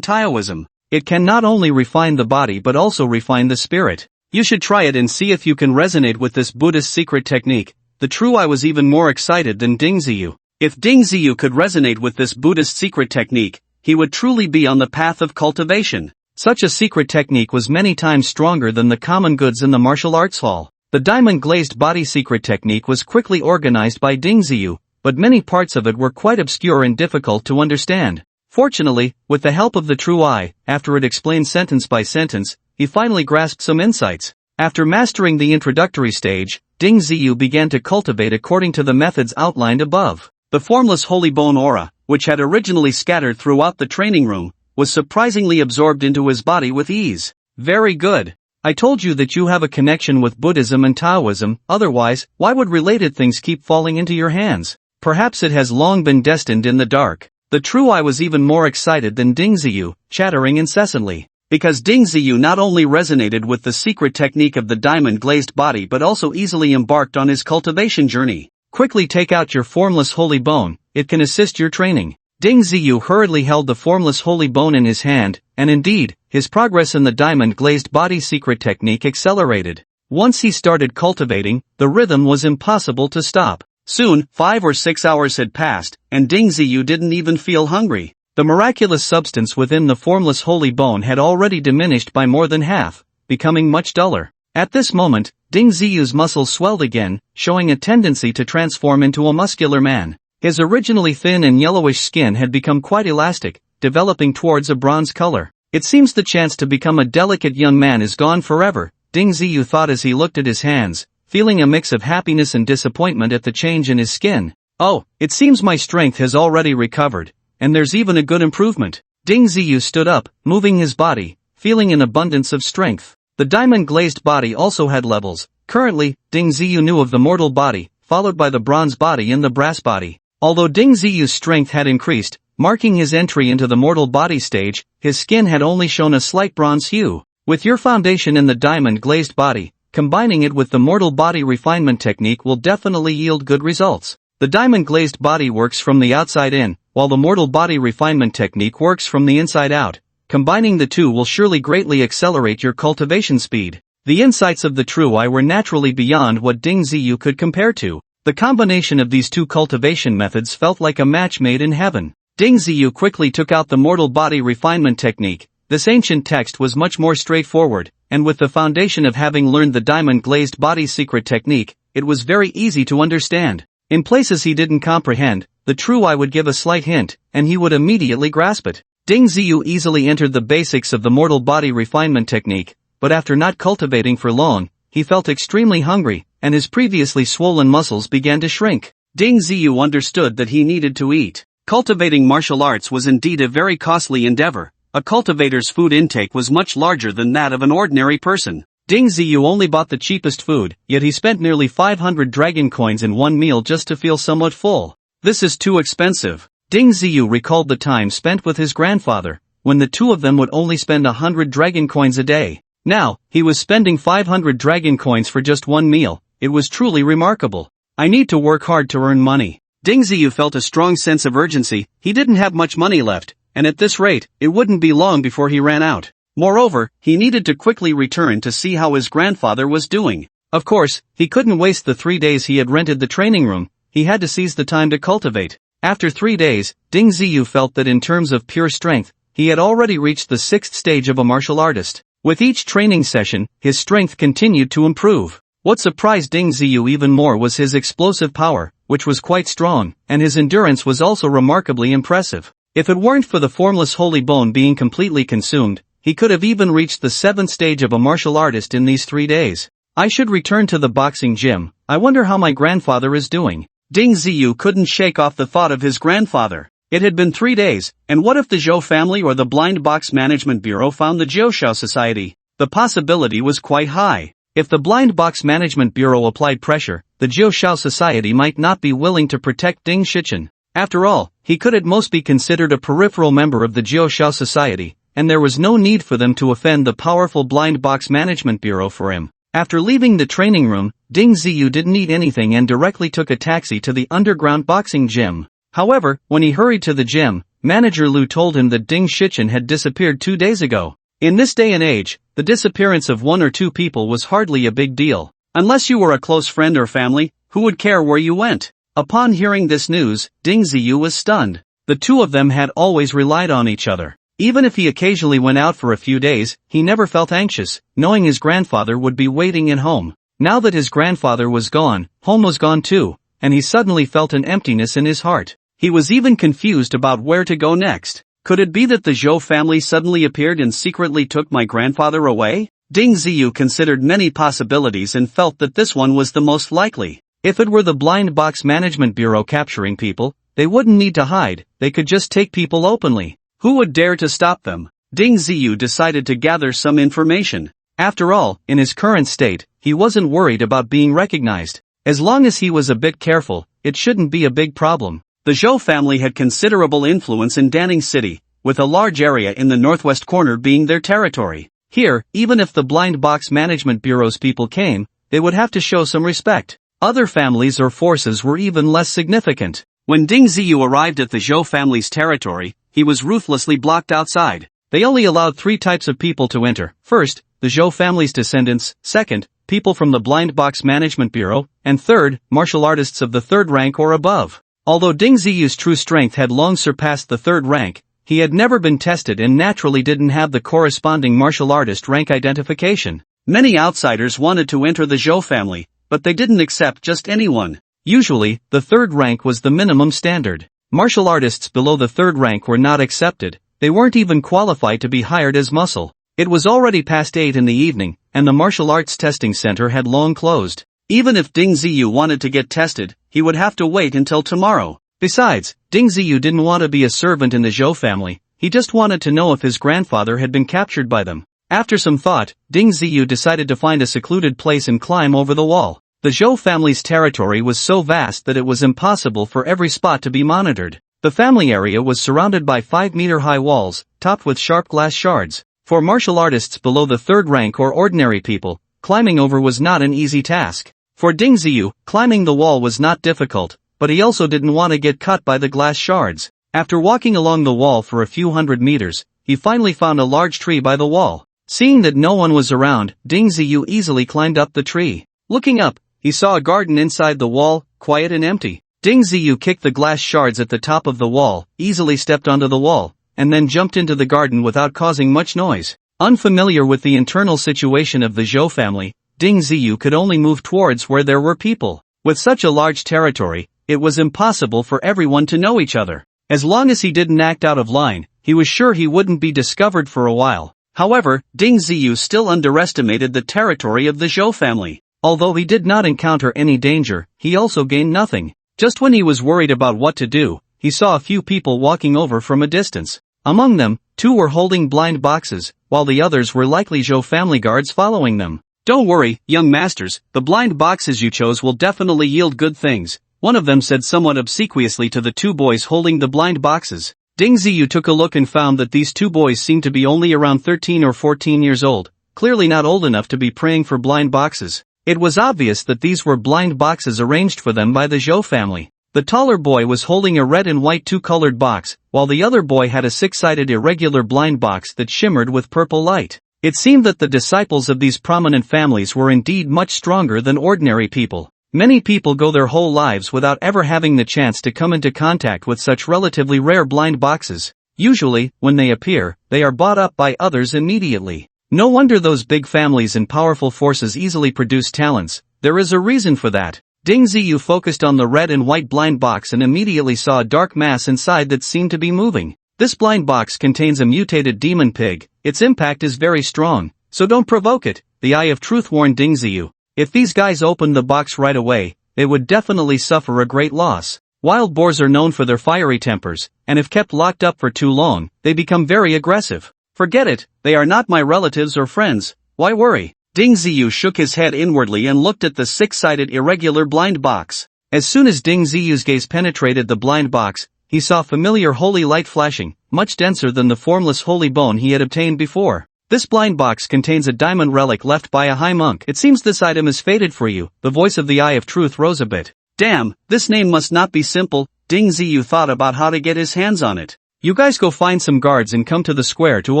Taoism. It can not only refine the body but also refine the spirit. You should try it and see if you can resonate with this Buddhist secret technique. The true I was even more excited than Ding Ziyu. If Ding Ziyu could resonate with this Buddhist secret technique, he would truly be on the path of cultivation. Such a secret technique was many times stronger than the common goods in the martial arts hall. The diamond glazed body secret technique was quickly organized by Ding Ziyu, but many parts of it were quite obscure and difficult to understand. Fortunately, with the help of the true eye, after it explained sentence by sentence, he finally grasped some insights. After mastering the introductory stage, Ding Ziyu began to cultivate according to the methods outlined above. The formless holy bone aura, which had originally scattered throughout the training room, was surprisingly absorbed into his body with ease. Very good. I told you that you have a connection with Buddhism and Taoism, otherwise, why would related things keep falling into your hands? Perhaps it has long been destined in the dark. The true I was even more excited than Ding Ziyu, chattering incessantly. Because Ding Ziyu not only resonated with the secret technique of the diamond glazed body but also easily embarked on his cultivation journey. Quickly take out your formless holy bone, it can assist your training. Ding Ziyu hurriedly held the formless holy bone in his hand, and indeed, his progress in the diamond glazed body secret technique accelerated. Once he started cultivating, the rhythm was impossible to stop. Soon, 5 or 6 hours had passed, and Ding Ziyu didn't even feel hungry. The miraculous substance within the formless holy bone had already diminished by more than half, becoming much duller. At this moment, Ding Ziyu's muscles swelled again, showing a tendency to transform into a muscular man. His originally thin and yellowish skin had become quite elastic, developing towards a bronze color. It seems the chance to become a delicate young man is gone forever, Ding Ziyu thought as he looked at his hands, feeling a mix of happiness and disappointment at the change in his skin. Oh, it seems my strength has already recovered, and there's even a good improvement. Ding Ziyu stood up, moving his body, feeling an abundance of strength. The diamond-glazed body also had levels. Currently, Ding Ziyu knew of the mortal body, followed by the bronze body and the brass body. Although Ding Ziyu's strength had increased, marking his entry into the mortal body stage, his skin had only shown a slight bronze hue. With your foundation in the diamond-glazed body, combining it with the mortal body refinement technique will definitely yield good results. The diamond-glazed body works from the outside in, while the mortal body refinement technique works from the inside out. Combining the two will surely greatly accelerate your cultivation speed. The insights of the true I were naturally beyond what Ding Ziyu could compare to. The combination of these two cultivation methods felt like a match made in heaven. Ding Ziyu quickly took out the mortal body refinement technique. This ancient text was much more straightforward, and with the foundation of having learned the diamond-glazed body secret technique, it was very easy to understand. In places he didn't comprehend, the true I would give a slight hint, and he would immediately grasp it. Ding Ziyu easily entered the basics of the mortal body refinement technique, but after not cultivating for long, he felt extremely hungry, and his previously swollen muscles began to shrink. Ding Ziyu understood that he needed to eat. Cultivating martial arts was indeed a very costly endeavor. A cultivator's food intake was much larger than that of an ordinary person. Ding Ziyu only bought the cheapest food, yet he spent nearly 500 dragon coins in one meal just to feel somewhat full. This is too expensive. Ding Ziyu recalled the time spent with his grandfather, when the two of them would only spend 100 dragon coins a day. Now, he was spending 500 dragon coins for just one meal. It was truly remarkable. I need to work hard to earn money. Ding Ziyu felt a strong sense of urgency. He didn't have much money left, and at this rate, it wouldn't be long before he ran out. Moreover, he needed to quickly return to see how his grandfather was doing. Of course, he couldn't waste the 3 days he had rented the training room. He had to seize the time to cultivate. After 3 days, Ding Ziyu felt that in terms of pure strength, he had already reached the 6th stage of a martial artist. With each training session, his strength continued to improve. What surprised Ding Ziyu even more was his explosive power, which was quite strong, and his endurance was also remarkably impressive. If it weren't for the formless holy bone being completely consumed, he could have even reached the 7th stage of a martial artist in these 3 days. I should return to the boxing gym. I wonder how my grandfather is doing. Ding Ziyu couldn't shake off the thought of his grandfather. It had been 3 days, and what if the Zhou family or the Blind Box Management Bureau found the Jiushao Society? The possibility was quite high. If the Blind Box Management Bureau applied pressure, the Jiushao Society might not be willing to protect Ding Shichen. After all, he could at most be considered a peripheral member of the Jiushao Society, and there was no need for them to offend the powerful Blind Box Management Bureau for him. After leaving the training room, Ding Ziyu didn't eat anything and directly took a taxi to the underground boxing gym. However, when he hurried to the gym, Manager Lu told him that Ding Shichen had disappeared 2 days ago. In this day and age, the disappearance of one or two people was hardly a big deal. Unless you were a close friend or family, who would care where you went? Upon hearing this news, Ding Ziyu was stunned. The two of them had always relied on each other. Even if he occasionally went out for a few days, he never felt anxious, knowing his grandfather would be waiting at home. Now that his grandfather was gone, home was gone too, and he suddenly felt an emptiness in his heart. He was even confused about where to go next. Could it be that the Zhou family suddenly appeared and secretly took my grandfather away? Ding Ziyu considered many possibilities and felt that this one was the most likely. If it were the Blind Box Management Bureau capturing people, they wouldn't need to hide, they could just take people openly. Who would dare to stop them? Ding Ziyu decided to gather some information. After all, in his current state, he wasn't worried about being recognized. As long as he was a bit careful, it shouldn't be a big problem. The Zhou family had considerable influence in Danning City, with a large area in the northwest corner being their territory. Here, even if the Blind Box Management Bureau's people came, they would have to show some respect. Other families or forces were even less significant. When Ding Ziyu arrived at the Zhou family's territory, he was ruthlessly blocked outside. They only allowed 3 types of people to enter. First, the Zhou family's descendants. Second, people from the Blind Box Management Bureau. And third, martial artists of the 3rd rank or above. Although Ding Ziyu's true strength had long surpassed the 3rd rank, he had never been tested and naturally didn't have the corresponding martial artist rank identification. Many outsiders wanted to enter the Zhou family, but they didn't accept just anyone. Usually, the 3rd rank was the minimum standard. Martial artists below the 3rd rank were not accepted, they weren't even qualified to be hired as muscle. It was already past 8 in the evening, and the martial arts testing center had long closed. Even if Ding Ziyu wanted to get tested, he would have to wait until tomorrow. Besides, Ding Ziyu didn't want to be a servant in the Zhou family, he just wanted to know if his grandfather had been captured by them. After some thought, Ding Ziyu decided to find a secluded place and climb over the wall. The Zhou family's territory was so vast that it was impossible for every spot to be monitored. The family area was surrounded by 5-meter-high walls, topped with sharp glass shards. For martial artists below the 3rd rank or ordinary people, climbing over was not an easy task. For Ding Ziyu, climbing the wall was not difficult, but he also didn't want to get cut by the glass shards. After walking along the wall for a few hundred meters, he finally found a large tree by the wall. Seeing that no one was around, Ding Ziyu easily climbed up the tree. Looking up, he saw a garden inside the wall, quiet and empty. Ding Ziyu kicked the glass shards at the top of the wall, easily stepped onto the wall, and then jumped into the garden without causing much noise. Unfamiliar with the internal situation of the Zhou family, Ding Ziyu could only move towards where there were people. With such a large territory, it was impossible for everyone to know each other. As long as he didn't act out of line, he was sure he wouldn't be discovered for a while. However, Ding Ziyu still underestimated the territory of the Zhou family. Although he did not encounter any danger, he also gained nothing. Just when he was worried about what to do, he saw a few people walking over from a distance. Among them, 2 were holding blind boxes, while the others were likely Zhou family guards following them. Don't worry, young masters, the blind boxes you chose will definitely yield good things, one of them said somewhat obsequiously to the 2 boys holding the blind boxes. Ding Ziyu took a look and found that these 2 boys seemed to be only around 13 or 14 years old, clearly not old enough to be praying for blind boxes. It was obvious that these were blind boxes arranged for them by the Zhou family. The taller boy was holding a red and white 2-colored box, while the other boy had a 6-sided irregular blind box that shimmered with purple light. It seemed that the disciples of these prominent families were indeed much stronger than ordinary people. Many people go their whole lives without ever having the chance to come into contact with such relatively rare blind boxes. Usually, when they appear, they are bought up by others immediately. No wonder those big families and powerful forces easily produce talents, there is a reason for that. Ding Ziyu focused on the red and white blind box and immediately saw a dark mass inside that seemed to be moving. This blind box contains a mutated demon pig, its impact is very strong, so don't provoke it, the Eye of Truth warned Ding Ziyu. If these guys opened the box right away, they would definitely suffer a great loss. Wild boars are known for their fiery tempers, and if kept locked up for too long, they become very aggressive. Forget it, they are not my relatives or friends, why worry? Ding Ziyu shook his head inwardly and looked at the 6-sided irregular blind box. As soon as Ding Ziyu's gaze penetrated the blind box, he saw familiar holy light flashing, much denser than the formless holy bone he had obtained before. This blind box contains a diamond relic left by a high monk. It seems this item is fated for you. The voice of the Eye of Truth rose a bit. Damn, this name must not be simple. Ding Ziyu thought about how to get his hands on it. You guys go find some guards and come to the square to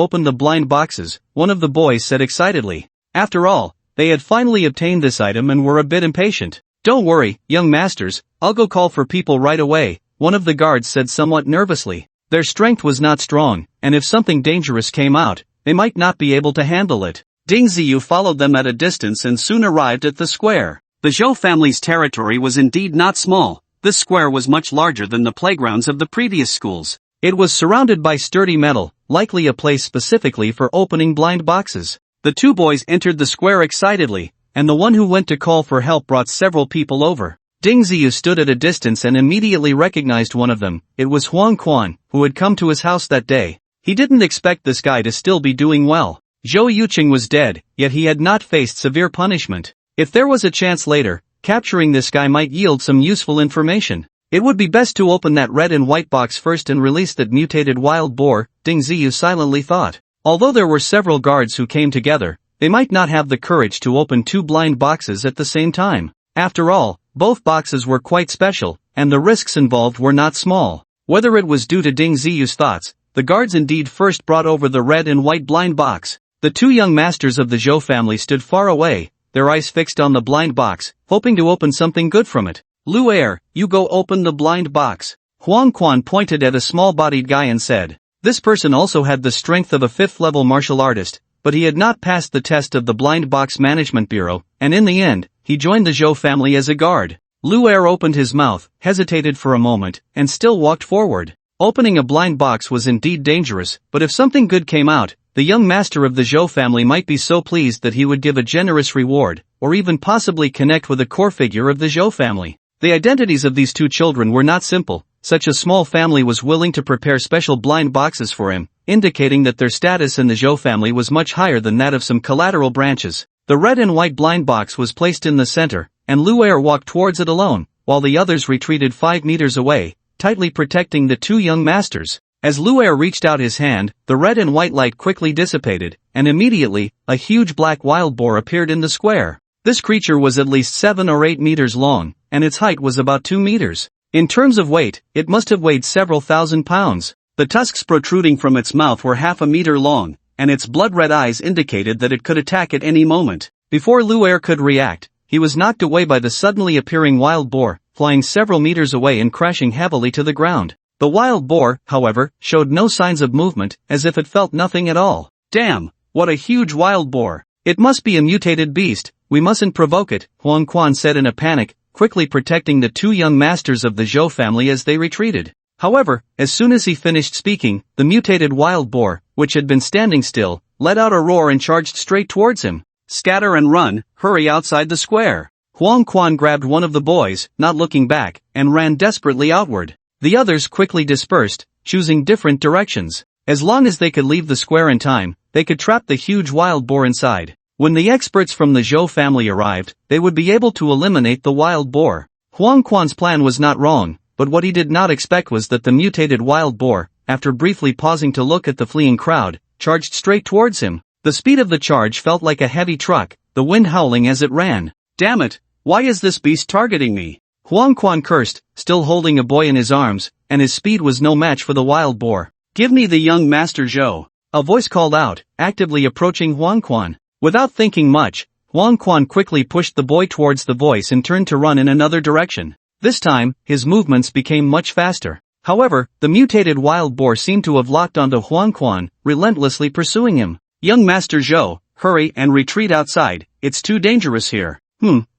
open the blind boxes, one of the boys said excitedly. After all, they had finally obtained this item and were a bit impatient. Don't worry, young masters, I'll go call for people right away, one of the guards said somewhat nervously. Their strength was not strong, and if something dangerous came out, they might not be able to handle it. Ding Ziyu followed them at a distance and soon arrived at the square. The Zhou family's territory was indeed not small. This square was much larger than the playgrounds of the previous schools. It was surrounded by sturdy metal, likely a place specifically for opening blind boxes. The two boys entered the square excitedly, and the one who went to call for help brought several people over. Ding Ziyu stood at a distance and immediately recognized one of them. It was Huang Quan, who had come to his house that day. He didn't expect this guy to still be doing well. Zhou Yuqing was dead, yet he had not faced severe punishment. If there was a chance later, capturing this guy might yield some useful information. It would be best to open that red and white box first and release that mutated wild boar, Ding Ziyu silently thought. Although there were several guards who came together, they might not have the courage to open two blind boxes at the same time. After all, both boxes were quite special, and the risks involved were not small. Whether it was due to Ding Ziyu's thoughts, the guards indeed first brought over the red and white blind box. The two young masters of the Zhou family stood far away, their eyes fixed on the blind box, hoping to open something good from it. Lu Er, you go open the blind box. Huang Quan pointed at a small-bodied guy and said. This person also had the strength of a 5th-level martial artist, but he had not passed the test of the Blind Box Management Bureau, and in the end, he joined the Zhou family as a guard. Lu Er opened his mouth, hesitated for a moment, and still walked forward. Opening a blind box was indeed dangerous, but if something good came out, the young master of the Zhou family might be so pleased that he would give a generous reward, or even possibly connect with a core figure of the Zhou family. The identities of these two children were not simple. Such a small family was willing to prepare special blind boxes for him, indicating that their status in the Zhou family was much higher than that of some collateral branches. The red and white blind box was placed in the center, and Lu Er walked towards it alone, while the others retreated 5 meters away, tightly protecting the two young masters. As Lu Er reached out his hand, the red and white light quickly dissipated, and immediately, a huge black wild boar appeared in the square. This creature was at least 7 or 8 meters long, and its height was about 2 meters. In terms of weight, it must have weighed several thousand pounds. The tusks protruding from its mouth were half a meter long, and its blood-red eyes indicated that it could attack at any moment. Before Lu Er could react, he was knocked away by the suddenly appearing wild boar, flying several meters away and crashing heavily to the ground. The wild boar, however, showed no signs of movement, as if it felt nothing at all. Damn, what a huge wild boar. It must be a mutated beast, we mustn't provoke it, Huang Quan said in a panic, quickly protecting the two young masters of the Zhou family as they retreated. However, as soon as he finished speaking, the mutated wild boar, which had been standing still, let out a roar and charged straight towards him. Scatter and run, hurry outside the square. Huang Quan grabbed one of the boys, not looking back, and ran desperately outward. The others quickly dispersed, choosing different directions. As long as they could leave the square in time, they could trap the huge wild boar inside. When the experts from the Zhou family arrived, they would be able to eliminate the wild boar. Huang Quan's plan was not wrong, but what he did not expect was that the mutated wild boar, after briefly pausing to look at the fleeing crowd, charged straight towards him. The speed of the charge felt like a heavy truck, the wind howling as it ran. Damn it, why is this beast targeting me? Huang Quan cursed, still holding a boy in his arms, and his speed was no match for the wild boar. Give me the young master Zhou. A voice called out, actively approaching Huang Quan. Without thinking much, Huang Quan quickly pushed the boy towards the voice and turned to run in another direction. This time, his movements became much faster. However, the mutated wild boar seemed to have locked onto Huang Quan, relentlessly pursuing him. Young Master Zhou, hurry and retreat outside, it's too dangerous here.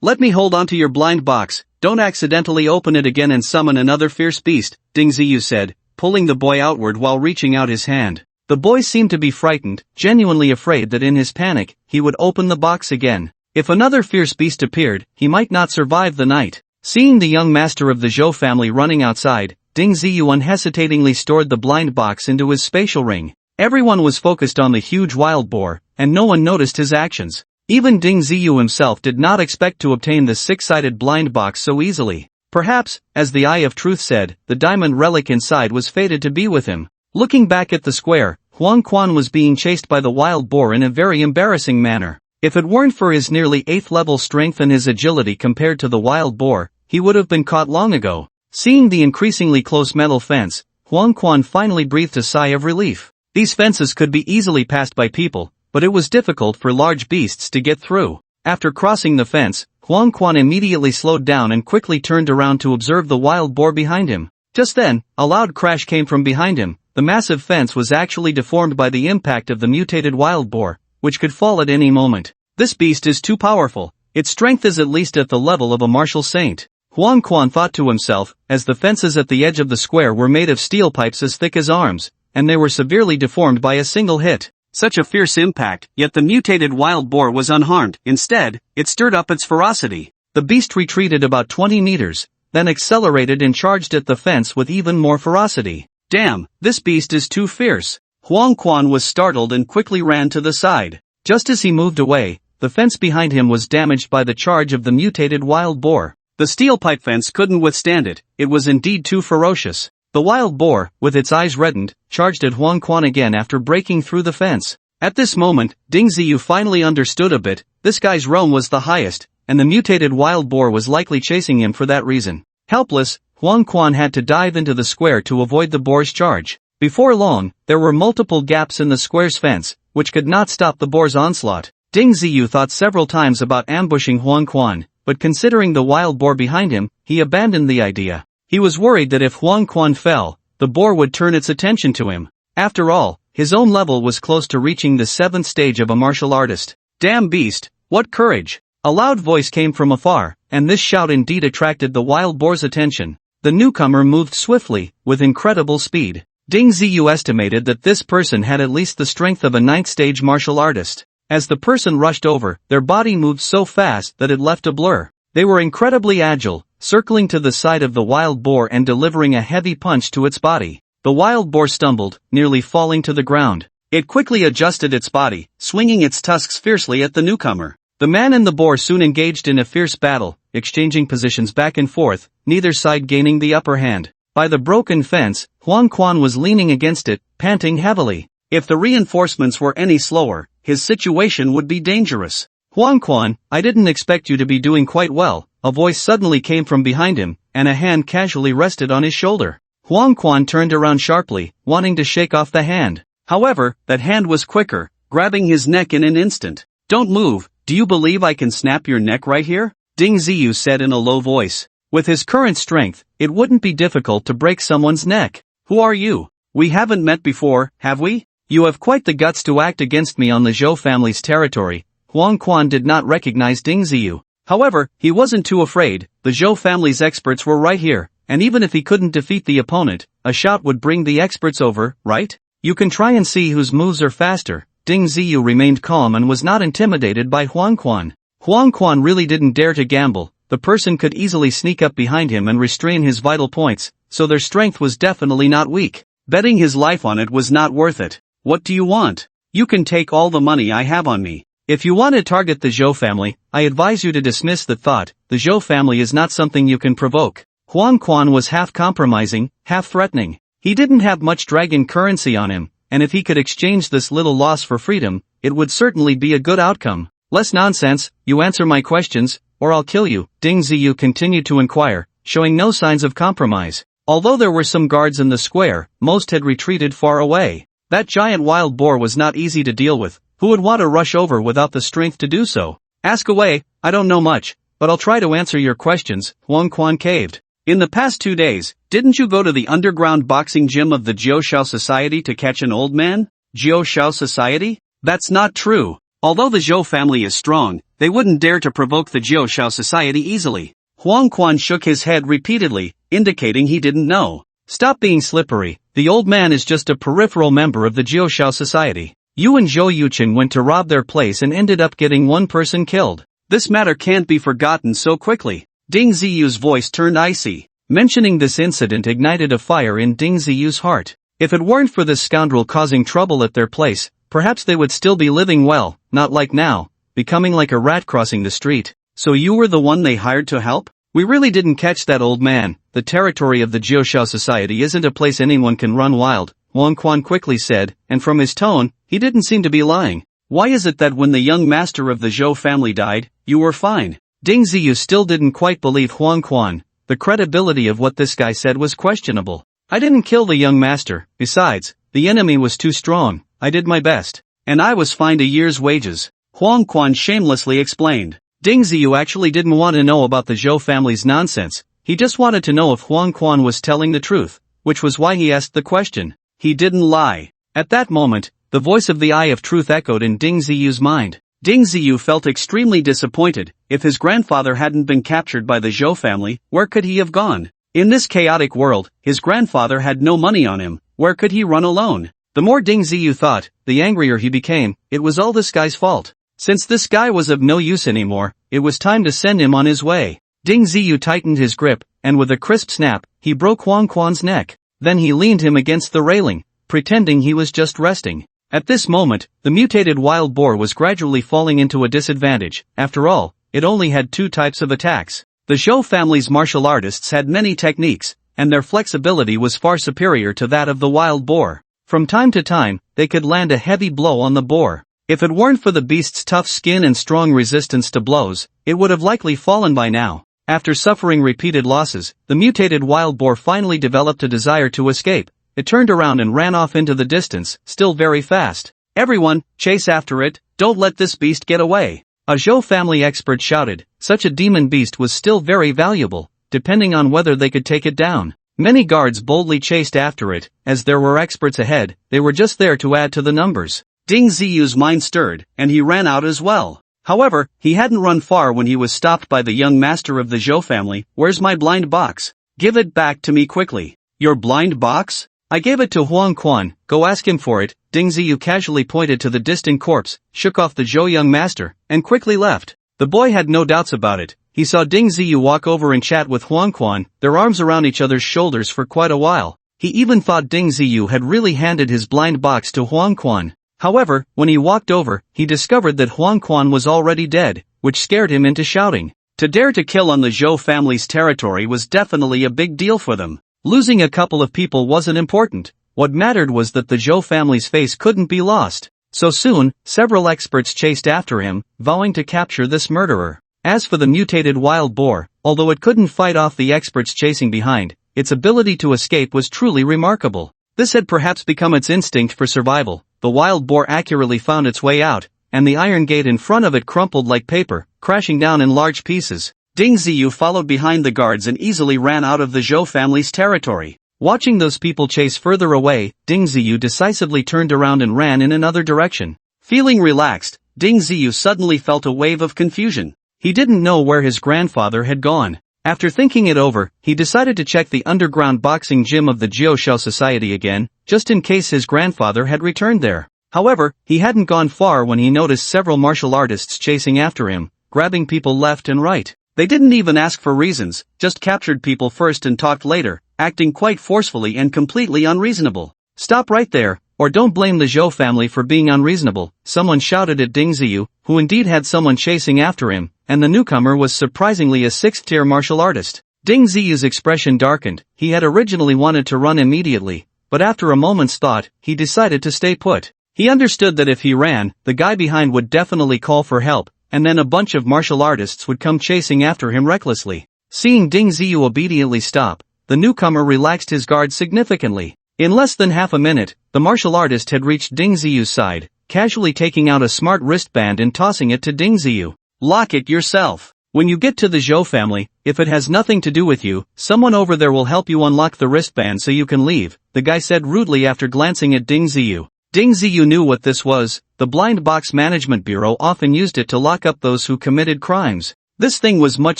Let me hold onto your blind box, don't accidentally open it again and summon another fierce beast, Ding Ziyu said, pulling the boy outward while reaching out his hand. The boy seemed to be frightened, genuinely afraid that in his panic, he would open the box again. If another fierce beast appeared, he might not survive the night. Seeing the young master of the Zhou family running outside, Ding Ziyu unhesitatingly stored the blind box into his spatial ring. Everyone was focused on the huge wild boar, and no one noticed his actions. Even Ding Ziyu himself did not expect to obtain the 6-sided blind box so easily. Perhaps, as the Eye of Truth said, the diamond relic inside was fated to be with him. Looking back at the square, Huang Quan was being chased by the wild boar in a very embarrassing manner. If it weren't for his nearly 8th level strength and his agility compared to the wild boar, he would have been caught long ago. Seeing the increasingly close metal fence, Huang Quan finally breathed a sigh of relief. These fences could be easily passed by people, but it was difficult for large beasts to get through. After crossing the fence, Huang Quan immediately slowed down and quickly turned around to observe the wild boar behind him. Just then, a loud crash came from behind him. The massive fence was actually deformed by the impact of the mutated wild boar, which could fall at any moment. This beast is too powerful. Its strength is at least at the level of a martial saint. Huang Quan thought to himself, as the fences at the edge of the square were made of steel pipes as thick as arms, and they were severely deformed by a single hit. Such a fierce impact, yet the mutated wild boar was unharmed. Instead, it stirred up its ferocity. The beast retreated about 20 meters, then accelerated and charged at the fence with even more ferocity. Damn, this beast is too fierce. Huang Quan was startled and quickly ran to the side. Just as he moved away, the fence behind him was damaged by the charge of the mutated wild boar. The steel pipe fence couldn't withstand it. It was indeed too ferocious. The wild boar, with its eyes reddened, charged at Huang Quan again after breaking through the fence. At this moment, Ding Ziyu finally understood a bit. This guy's realm was the highest, and the mutated wild boar was likely chasing him for that reason. Helpless, Huang Quan had to dive into the square to avoid the boar's charge. Before long, there were multiple gaps in the square's fence, which could not stop the boar's onslaught. Ding Ziyu thought several times about ambushing Huang Quan, but considering the wild boar behind him, he abandoned the idea. He was worried that if Huang Quan fell, the boar would turn its attention to him. After all, his own level was close to reaching the 7th stage of a martial artist. Damn beast, what courage! A loud voice came from afar, and this shout indeed attracted the wild boar's attention. The newcomer moved swiftly, with incredible speed. Ding Ziyu estimated that this person had at least the strength of a 9th stage martial artist. As the person rushed over, their body moved so fast that it left a blur. They were incredibly agile, circling to the side of the wild boar and delivering a heavy punch to its body. The wild boar stumbled, nearly falling to the ground. It quickly adjusted its body, swinging its tusks fiercely at the newcomer. The man and the boar soon engaged in a fierce battle, exchanging positions back and forth, neither side gaining the upper hand. By the broken fence, Huang Quan was leaning against it, panting heavily. If the reinforcements were any slower, his situation would be dangerous. Huang Quan, I didn't expect you to be doing quite well. A voice suddenly came from behind him, and a hand casually rested on his shoulder. Huang Quan turned around sharply, wanting to shake off the hand. However, that hand was quicker, grabbing his neck in an instant. Don't move, do you believe I can snap your neck right here? Ding Ziyu said in a low voice. With his current strength, it wouldn't be difficult to break someone's neck. Who are you? We haven't met before, have we? You have quite the guts to act against me on the Zhou family's territory. Huang Quan did not recognize Ding Ziyu. However, he wasn't too afraid. The Zhou family's experts were right here, and even if he couldn't defeat the opponent, a shot would bring the experts over, right? You can try and see whose moves are faster. Ding Ziyu remained calm and was not intimidated by Huang Quan. Huang Quan really didn't dare to gamble. The person could easily sneak up behind him and restrain his vital points, so their strength was definitely not weak. Betting his life on it was not worth it. What do you want? You can take all the money I have on me. If you want to target the Zhou family, I advise you to dismiss the thought. The Zhou family is not something you can provoke. Huang Quan was half compromising, half threatening. He didn't have much dragon currency on him, and if he could exchange this little loss for freedom, it would certainly be a good outcome. Less nonsense, you answer my questions, or I'll kill you. Ding Ziyu continued to inquire, showing no signs of compromise. Although there were some guards in the square, most had retreated far away. That giant wild boar was not easy to deal with. Who would want to rush over without the strength to do so? Ask away, I don't know much, but I'll try to answer your questions. Huang Quan caved. In the past 2 days, didn't you go to the underground boxing gym of the Jiushao Society to catch an old man? Jiushao Society? That's not true. Although the Zhou family is strong, they wouldn't dare to provoke the Jiushao Society easily. Huang Quan shook his head repeatedly, indicating he didn't know. Stop being slippery. The old man is just a peripheral member of the Jiushao Society. You and Zhou Yuqin went to rob their place and ended up getting one person killed. This matter can't be forgotten so quickly. Ding Ziyu's voice turned icy. Mentioning this incident ignited a fire in Ding Ziyu's heart. If it weren't for this scoundrel causing trouble at their place, perhaps they would still be living well, not like now, becoming like a rat crossing the street. So you were the one they hired to help? We really didn't catch that old man. The territory of the Jiushao Society isn't a place anyone can run wild, Huang Quan quickly said, and from his tone, he didn't seem to be lying. Why is it that when the young master of the Zhou family died, you were fine? Ding Ziyu still didn't quite believe Huang Quan. The credibility of what this guy said was questionable. I didn't kill the young master, besides, the enemy was too strong, I did my best. And I was fined a year's wages. Huang Quan shamelessly explained. Ding Ziyu actually didn't want to know about the Zhou family's nonsense, he just wanted to know if Huang Quan was telling the truth, which was why he asked the question. He didn't lie. At that moment, the voice of the Eye of Truth echoed in Ding Ziyu's mind. Ding Ziyu felt extremely disappointed. If his grandfather hadn't been captured by the Zhou family, where could he have gone? In this chaotic world, his grandfather had no money on him, where could he run alone? The more Ding Ziyu thought, the angrier he became. It was all this guy's fault. Since this guy was of no use anymore, it was time to send him on his way. Ding Ziyu tightened his grip, and with a crisp snap, he broke Huang Quan's neck. Then he leaned him against the railing, pretending he was just resting. At this moment, the mutated wild boar was gradually falling into a disadvantage. After all, it only had two types of attacks. The Zhou family's martial artists had many techniques, and their flexibility was far superior to that of the wild boar. From time to time, they could land a heavy blow on the boar. If it weren't for the beast's tough skin and strong resistance to blows, it would have likely fallen by now. After suffering repeated losses, the mutated wild boar finally developed a desire to escape. It turned around and ran off into the distance, still very fast. Everyone, chase after it, don't let this beast get away. A Zhou family expert shouted. Such a demon beast was still very valuable, depending on whether they could take it down. Many guards boldly chased after it. As there were experts ahead, they were just there to add to the numbers. Ding Ziyu's mind stirred, and he ran out as well. However, he hadn't run far when he was stopped by the young master of the Zhou family. Where's my blind box? Give it back to me quickly. Your blind box? I gave it to Huang Quan, go ask him for it. Ding Ziyu casually pointed to the distant corpse, shook off the Zhou young master, and quickly left. The boy had no doubts about it. He saw Ding Ziyu walk over and chat with Huang Quan, their arms around each other's shoulders for quite a while. He even thought Ding Ziyu had really handed his blind box to Huang Quan. However, when he walked over, he discovered that Huang Quan was already dead, which scared him into shouting. To dare to kill on the Zhou family's territory was definitely a big deal for them. Losing a couple of people wasn't important. What mattered was that the Zhou family's face couldn't be lost. So soon, several experts chased after him, vowing to capture this murderer. As for the mutated wild boar, although it couldn't fight off the experts chasing behind, its ability to escape was truly remarkable. This had perhaps become its instinct for survival. The wild boar accurately found its way out, and the iron gate in front of it crumpled like paper, crashing down in large pieces. Ding Ziyu followed behind the guards and easily ran out of the Zhou family's territory. Watching those people chase further away, Ding Ziyu decisively turned around and ran in another direction. Feeling relaxed, Ding Ziyu suddenly felt a wave of confusion. He didn't know where his grandfather had gone. After thinking it over, he decided to check the underground boxing gym of the Jiushou Society again, just in case his grandfather had returned there. However, he hadn't gone far when he noticed several martial artists chasing after him, grabbing people left and right. They didn't even ask for reasons, just captured people first and talked later, acting quite forcefully and completely unreasonable. Stop right there, or don't blame the Zhou family for being unreasonable, someone shouted at Ding Ziyu, who indeed had someone chasing after him, and the newcomer was surprisingly a 6th-tier martial artist. Ding Ziyu's expression darkened. He had originally wanted to run immediately, but after a moment's thought, he decided to stay put. He understood that if he ran, the guy behind would definitely call for help, and then a bunch of martial artists would come chasing after him recklessly. Seeing Ding Ziyu obediently stop, the newcomer relaxed his guard significantly. In less than half a minute, the martial artist had reached Ding Ziyu's side, casually taking out a smart wristband and tossing it to Ding Ziyu. Lock it yourself. When you get to the Zhou family, if it has nothing to do with you, someone over there will help you unlock the wristband so you can leave, the guy said rudely after glancing at Ding Ziyu. Ding Ziyu knew what this was. The Blind Box Management Bureau often used it to lock up those who committed crimes. This thing was much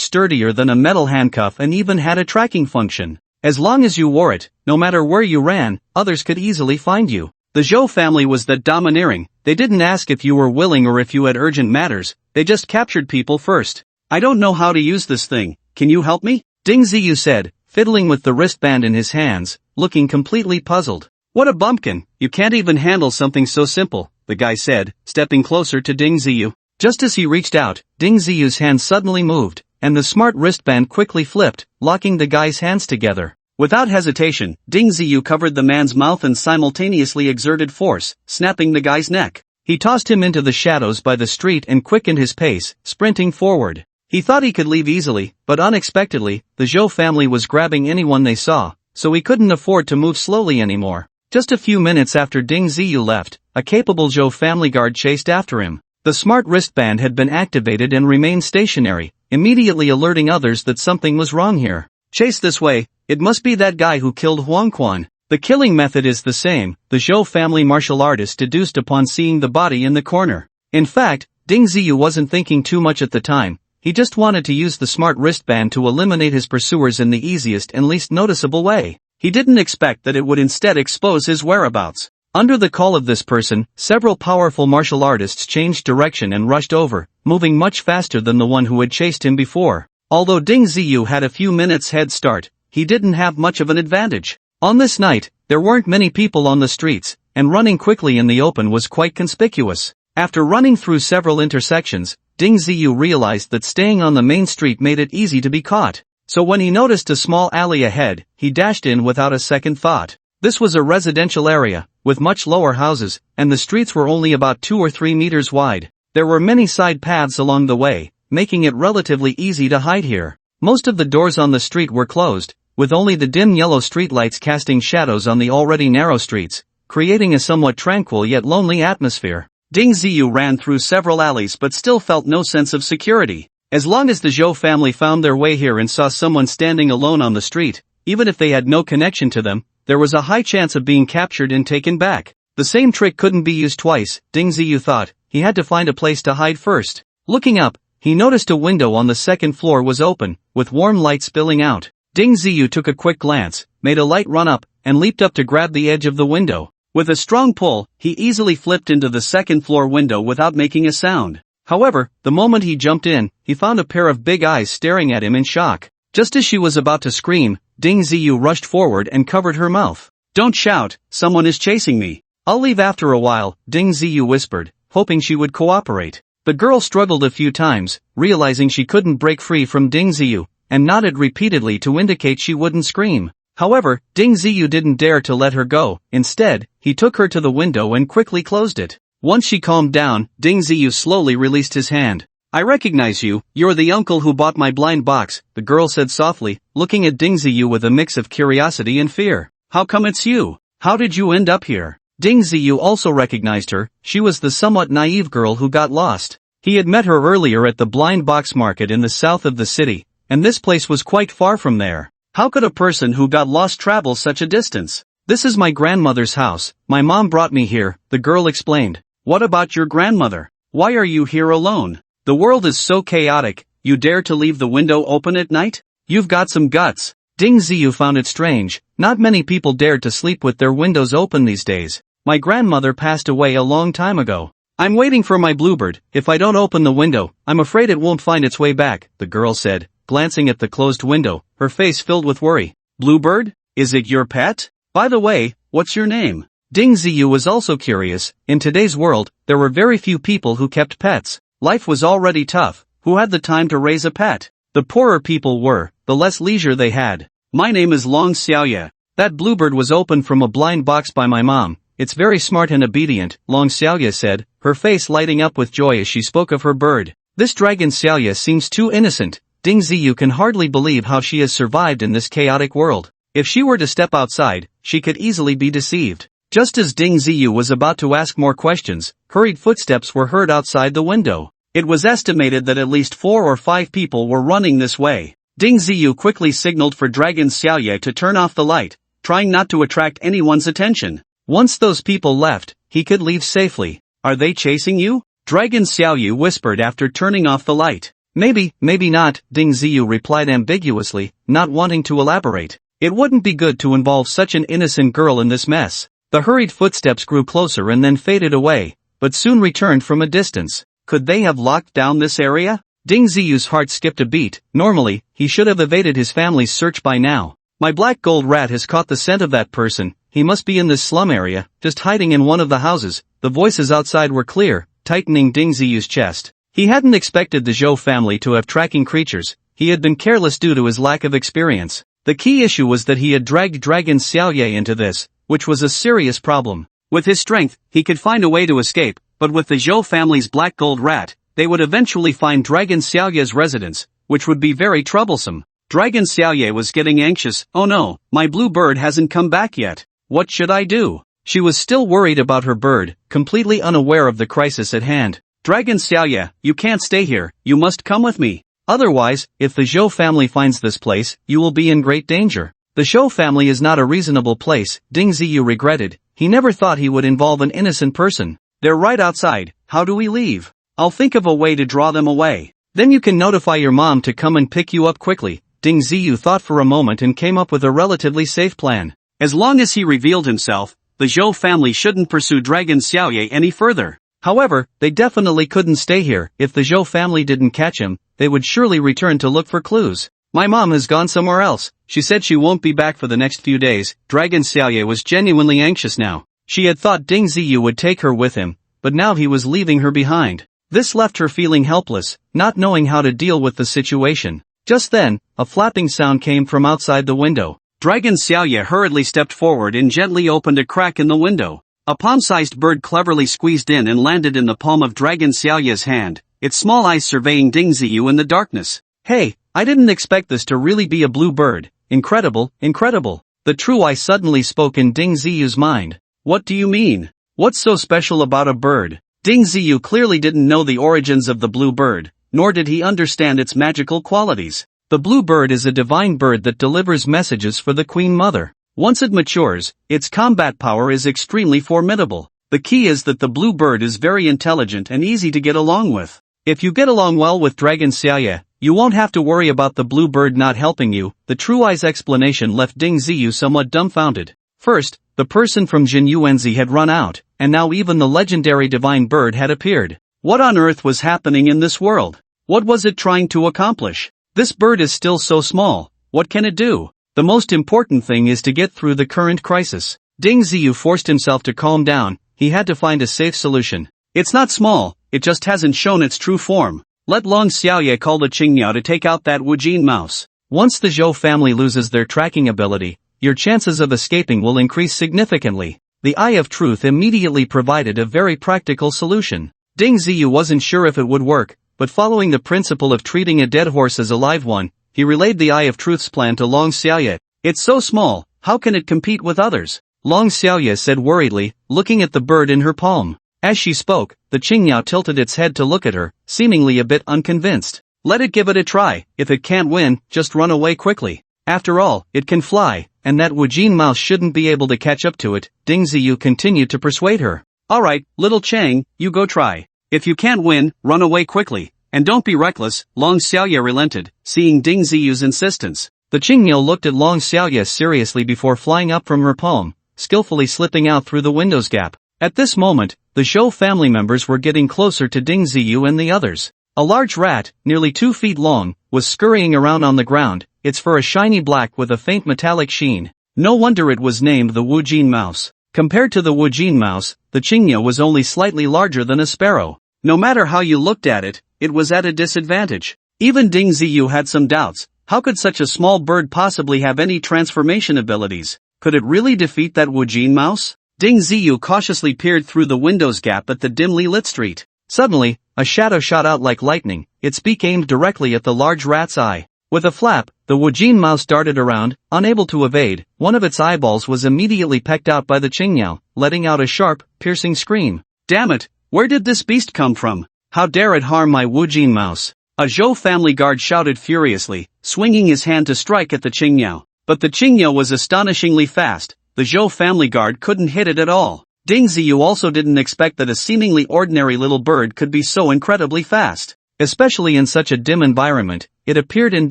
sturdier than a metal handcuff and even had a tracking function. As long as you wore it, no matter where you ran, others could easily find you. The Zhou family was that domineering. They didn't ask if you were willing or if you had urgent matters, they just captured people first. I don't know how to use this thing, can you help me? Ding Ziyu said, fiddling with the wristband in his hands, looking completely puzzled. What a bumpkin, you can't even handle something so simple, the guy said, stepping closer to Ding Ziyu. Just as he reached out, Ding Ziyu's hand suddenly moved, and the smart wristband quickly flipped, locking the guy's hands together. Without hesitation, Ding Ziyu covered the man's mouth and simultaneously exerted force, snapping the guy's neck. He tossed him into the shadows by the street and quickened his pace, sprinting forward. He thought he could leave easily, but unexpectedly, the Zhou family was grabbing anyone they saw. so he couldn't afford to move slowly anymore. Just a few minutes after Ding Ziyu left, a capable Zhou family guard chased after him. The smart wristband had been activated and remained stationary, immediately alerting others that something was wrong here. Chase this way, it must be that guy who killed Huang Quan. The killing method is the same, the Zhou family martial artist deduced upon seeing the body in the corner. In fact, Ding Ziyu wasn't thinking too much at the time, he just wanted to use the smart wristband to eliminate his pursuers in the easiest and least noticeable way. He didn't expect that it would instead expose his whereabouts. Under the call of this person, several powerful martial artists changed direction and rushed over, moving much faster than the one who had chased him before. Although Ding Ziyu had a few minutes head start, he didn't have much of an advantage. On this night, there weren't many people on the streets, and running quickly in the open was quite conspicuous. After running through several intersections, Ding Ziyu realized that staying on the main street made it easy to be caught. So when he noticed a small alley ahead, he dashed in without a second thought. This was a residential area, with much lower houses, and the streets were only about 2 or 3 meters wide. There were many side paths along the way, making it relatively easy to hide here. Most of the doors on the street were closed, with only the dim yellow streetlights casting shadows on the already narrow streets, creating a somewhat tranquil yet lonely atmosphere. Ding Ziyu ran through several alleys but still felt no sense of security. As long as the Zhou family found their way here and saw someone standing alone on the street, even if they had no connection to them, there was a high chance of being captured and taken back. The same trick couldn't be used twice, Ding Ziyu thought. He had to find a place to hide first. Looking up, he noticed a window on the second floor was open, with warm light spilling out. Ding Ziyu took a quick glance, made a light run up, and leaped up to grab the edge of the window. With a strong pull, he easily flipped into the second floor window without making a sound. However, the moment he jumped in, he found a pair of big eyes staring at him in shock. Just as she was about to scream, Ding Ziyu rushed forward and covered her mouth. "Don't shout, someone is chasing me. I'll leave after a while," Ding Ziyu whispered, hoping she would cooperate. The girl struggled a few times, realizing she couldn't break free from Ding Ziyu, and nodded repeatedly to indicate she wouldn't scream. However, Ding Ziyu didn't dare to let her go. Instead, he took her to the window and quickly closed it. Once she calmed down, Ding Ziyu slowly released his hand. "I recognize you, you're the uncle who bought my blind box," the girl said softly, looking at Ding Ziyu with a mix of curiosity and fear. "How come it's you? How did you end up here?" Ding Ziyu also recognized her. She was the somewhat naive girl who got lost. He had met her earlier at the blind box market in the south of the city, and this place was quite far from there. How could a person who got lost travel such a distance? "This is my grandmother's house, my mom brought me here," the girl explained. "What about your grandmother? Why are you here alone? The world is so chaotic, you dare to leave the window open at night? You've got some guts." Ding Ziyu found it strange, not many people dared to sleep with their windows open these days. "My grandmother passed away a long time ago. I'm waiting for my bluebird. If I don't open the window, I'm afraid it won't find its way back," the girl said, glancing at the closed window, her face filled with worry. "Bluebird? Is it your pet? By the way, what's your name?" Ding Ziyu was also curious. In today's world, there were very few people who kept pets. Life was already tough. Who had the time to raise a pet? The poorer people were, the less leisure they had. "My name is Long Xiaoye. That bluebird was opened from a blind box by my mom. It's very smart and obedient," Long Xiaoye said, her face lighting up with joy as she spoke of her bird. "This dragon Xiaoye seems too innocent." Ding Ziyu can hardly believe how she has survived in this chaotic world. If she were to step outside, she could easily be deceived. Just as Ding Ziyu was about to ask more questions, hurried footsteps were heard outside the window. It was estimated that at least 4 or 5 people were running this way. Ding Ziyu quickly signaled for Dragon Xiaoye to turn off the light, trying not to attract anyone's attention. Once those people left, he could leave safely. "Are they chasing you?" Dragon Xiaoye whispered after turning off the light. Maybe not," Ding Ziyu replied ambiguously, not wanting to elaborate. It wouldn't be good to involve such an innocent girl in this mess. The hurried footsteps grew closer and then faded away, but soon returned from a distance. Could they have locked down this area? Ding Ziyu's heart skipped a beat. Normally, he should have evaded his family's search by now. "My black gold rat has caught the scent of that person. He must be in this slum area, just hiding in one of the houses." The voices outside were clear, tightening Ding Ziyu's chest. He hadn't expected the Zhou family to have tracking creatures. He had been careless due to his lack of experience. The key issue was that he had dragged Dragon Xiaoye into this, which was a serious problem. With his strength, he could find a way to escape, but with the Zhou family's black gold rat, they would eventually find Dragon Xiaoye's residence, which would be very troublesome. Dragon Xiaoye was getting anxious. Oh no, my blue bird hasn't come back yet. What should I do? She was still worried about her bird, completely unaware of the crisis at hand. Dragon Xiaoye, you can't stay here, you must come with me. Otherwise, if the Zhou family finds this place, you will be in great danger. The Zhou family is not a reasonable place, Ding Ziyu regretted. He never thought he would involve an innocent person. They're right outside, how do we leave? I'll think of a way to draw them away. Then you can notify your mom to come and pick you up quickly. Ding Ziyu thought for a moment and came up with a relatively safe plan. As long as he revealed himself, the Zhou family shouldn't pursue Dragon Xiaoye any further. However, they definitely couldn't stay here. If the Zhou family didn't catch him, they would surely return to look for clues. My mom has gone somewhere else. She said she won't be back for the next few days. Dragon Xiaoye was genuinely anxious now. She had thought Ding Ziyu would take her with him, but now he was leaving her behind. This left her feeling helpless, not knowing how to deal with the situation. Just then, a flapping sound came from outside the window. Dragon Xiaoye hurriedly stepped forward and gently opened a crack in the window. A palm-sized bird cleverly squeezed in and landed in the palm of Dragon Xiaoye's hand, its small eyes surveying Ding Ziyu in the darkness. Hey, I didn't expect this to really be a blue bird. Incredible, incredible. The true eye suddenly spoke in Ding Ziyu's mind. What do you mean? What's so special about a bird? Ding Ziyu clearly didn't know the origins of the blue bird, nor did he understand its magical qualities. The blue bird is a divine bird that delivers messages for the Queen Mother. Once it matures, its combat power is extremely formidable. The key is that the blue bird is very intelligent and easy to get along with. If you get along well with Dragon Xiaoye, you won't have to worry about the blue bird not helping you. The true eye's explanation left Ding Ziyu somewhat dumbfounded. First, the person from Jin Yuanzi had run out, and now even the legendary divine bird had appeared. What on earth was happening in this world? What was it trying to accomplish? This bird is still so small, what can it do? The most important thing is to get through the current crisis. Ding Ziyu forced himself to calm down. He had to find a safe solution. It's not small, it just hasn't shown its true form. Let Long Xiaoye call the Qingniao to take out that Wujin mouse. Once the Zhou family loses their tracking ability, your chances of escaping will increase significantly. The Eye of Truth immediately provided a very practical solution. Ding Ziyu wasn't sure if it would work, but following the principle of treating a dead horse as a live one, he relayed the Eye of Truth's plan to Long Xiaoye. It's so small, how can it compete with others? Long Xiaoye said worriedly, looking at the bird in her palm. As she spoke, the Qingniao tilted its head to look at her, seemingly a bit unconvinced. Let it give it a try. If it can't win, just run away quickly. After all, it can fly, and that Wujin mouse shouldn't be able to catch up to it. Ding Ziyu continued to persuade her. Alright, little Chang, you go try. If you can't win, run away quickly. And don't be reckless. Long Xiaoye relented, seeing Ding Ziyu's insistence. The Qingniao looked at Long Xiaoye seriously before flying up from her palm, skillfully slipping out through the window's gap. At this moment, the Zhou family members were getting closer to Ding Ziyu and the others. A large rat, nearly 2 feet long, was scurrying around on the ground, its fur a shiny black with a faint metallic sheen. No wonder it was named the Wujin mouse. Compared to the Wujin mouse, the Qingniao was only slightly larger than a sparrow. No matter how you looked at it, it was at a disadvantage. Even Ding Ziyu had some doubts. How could such a small bird possibly have any transformation abilities? Could it really defeat that Wujin mouse? Ding Ziyu cautiously peered through the window's gap at the dimly lit street. Suddenly, a shadow shot out like lightning, its beak aimed directly at the large rat's eye. With a flap, the Wujin mouse darted around, unable to evade. One of its eyeballs was immediately pecked out by the Qingniao, letting out a sharp, piercing scream. Damn it! Where did this beast come from? How dare it harm my Wujin mouse? A Zhou family guard shouted furiously, swinging his hand to strike at the Qingniao. But the Qingniao was astonishingly fast. The Zhou family guard couldn't hit it at all. Ding Ziyu also didn't expect that a seemingly ordinary little bird could be so incredibly fast. Especially in such a dim environment, it appeared and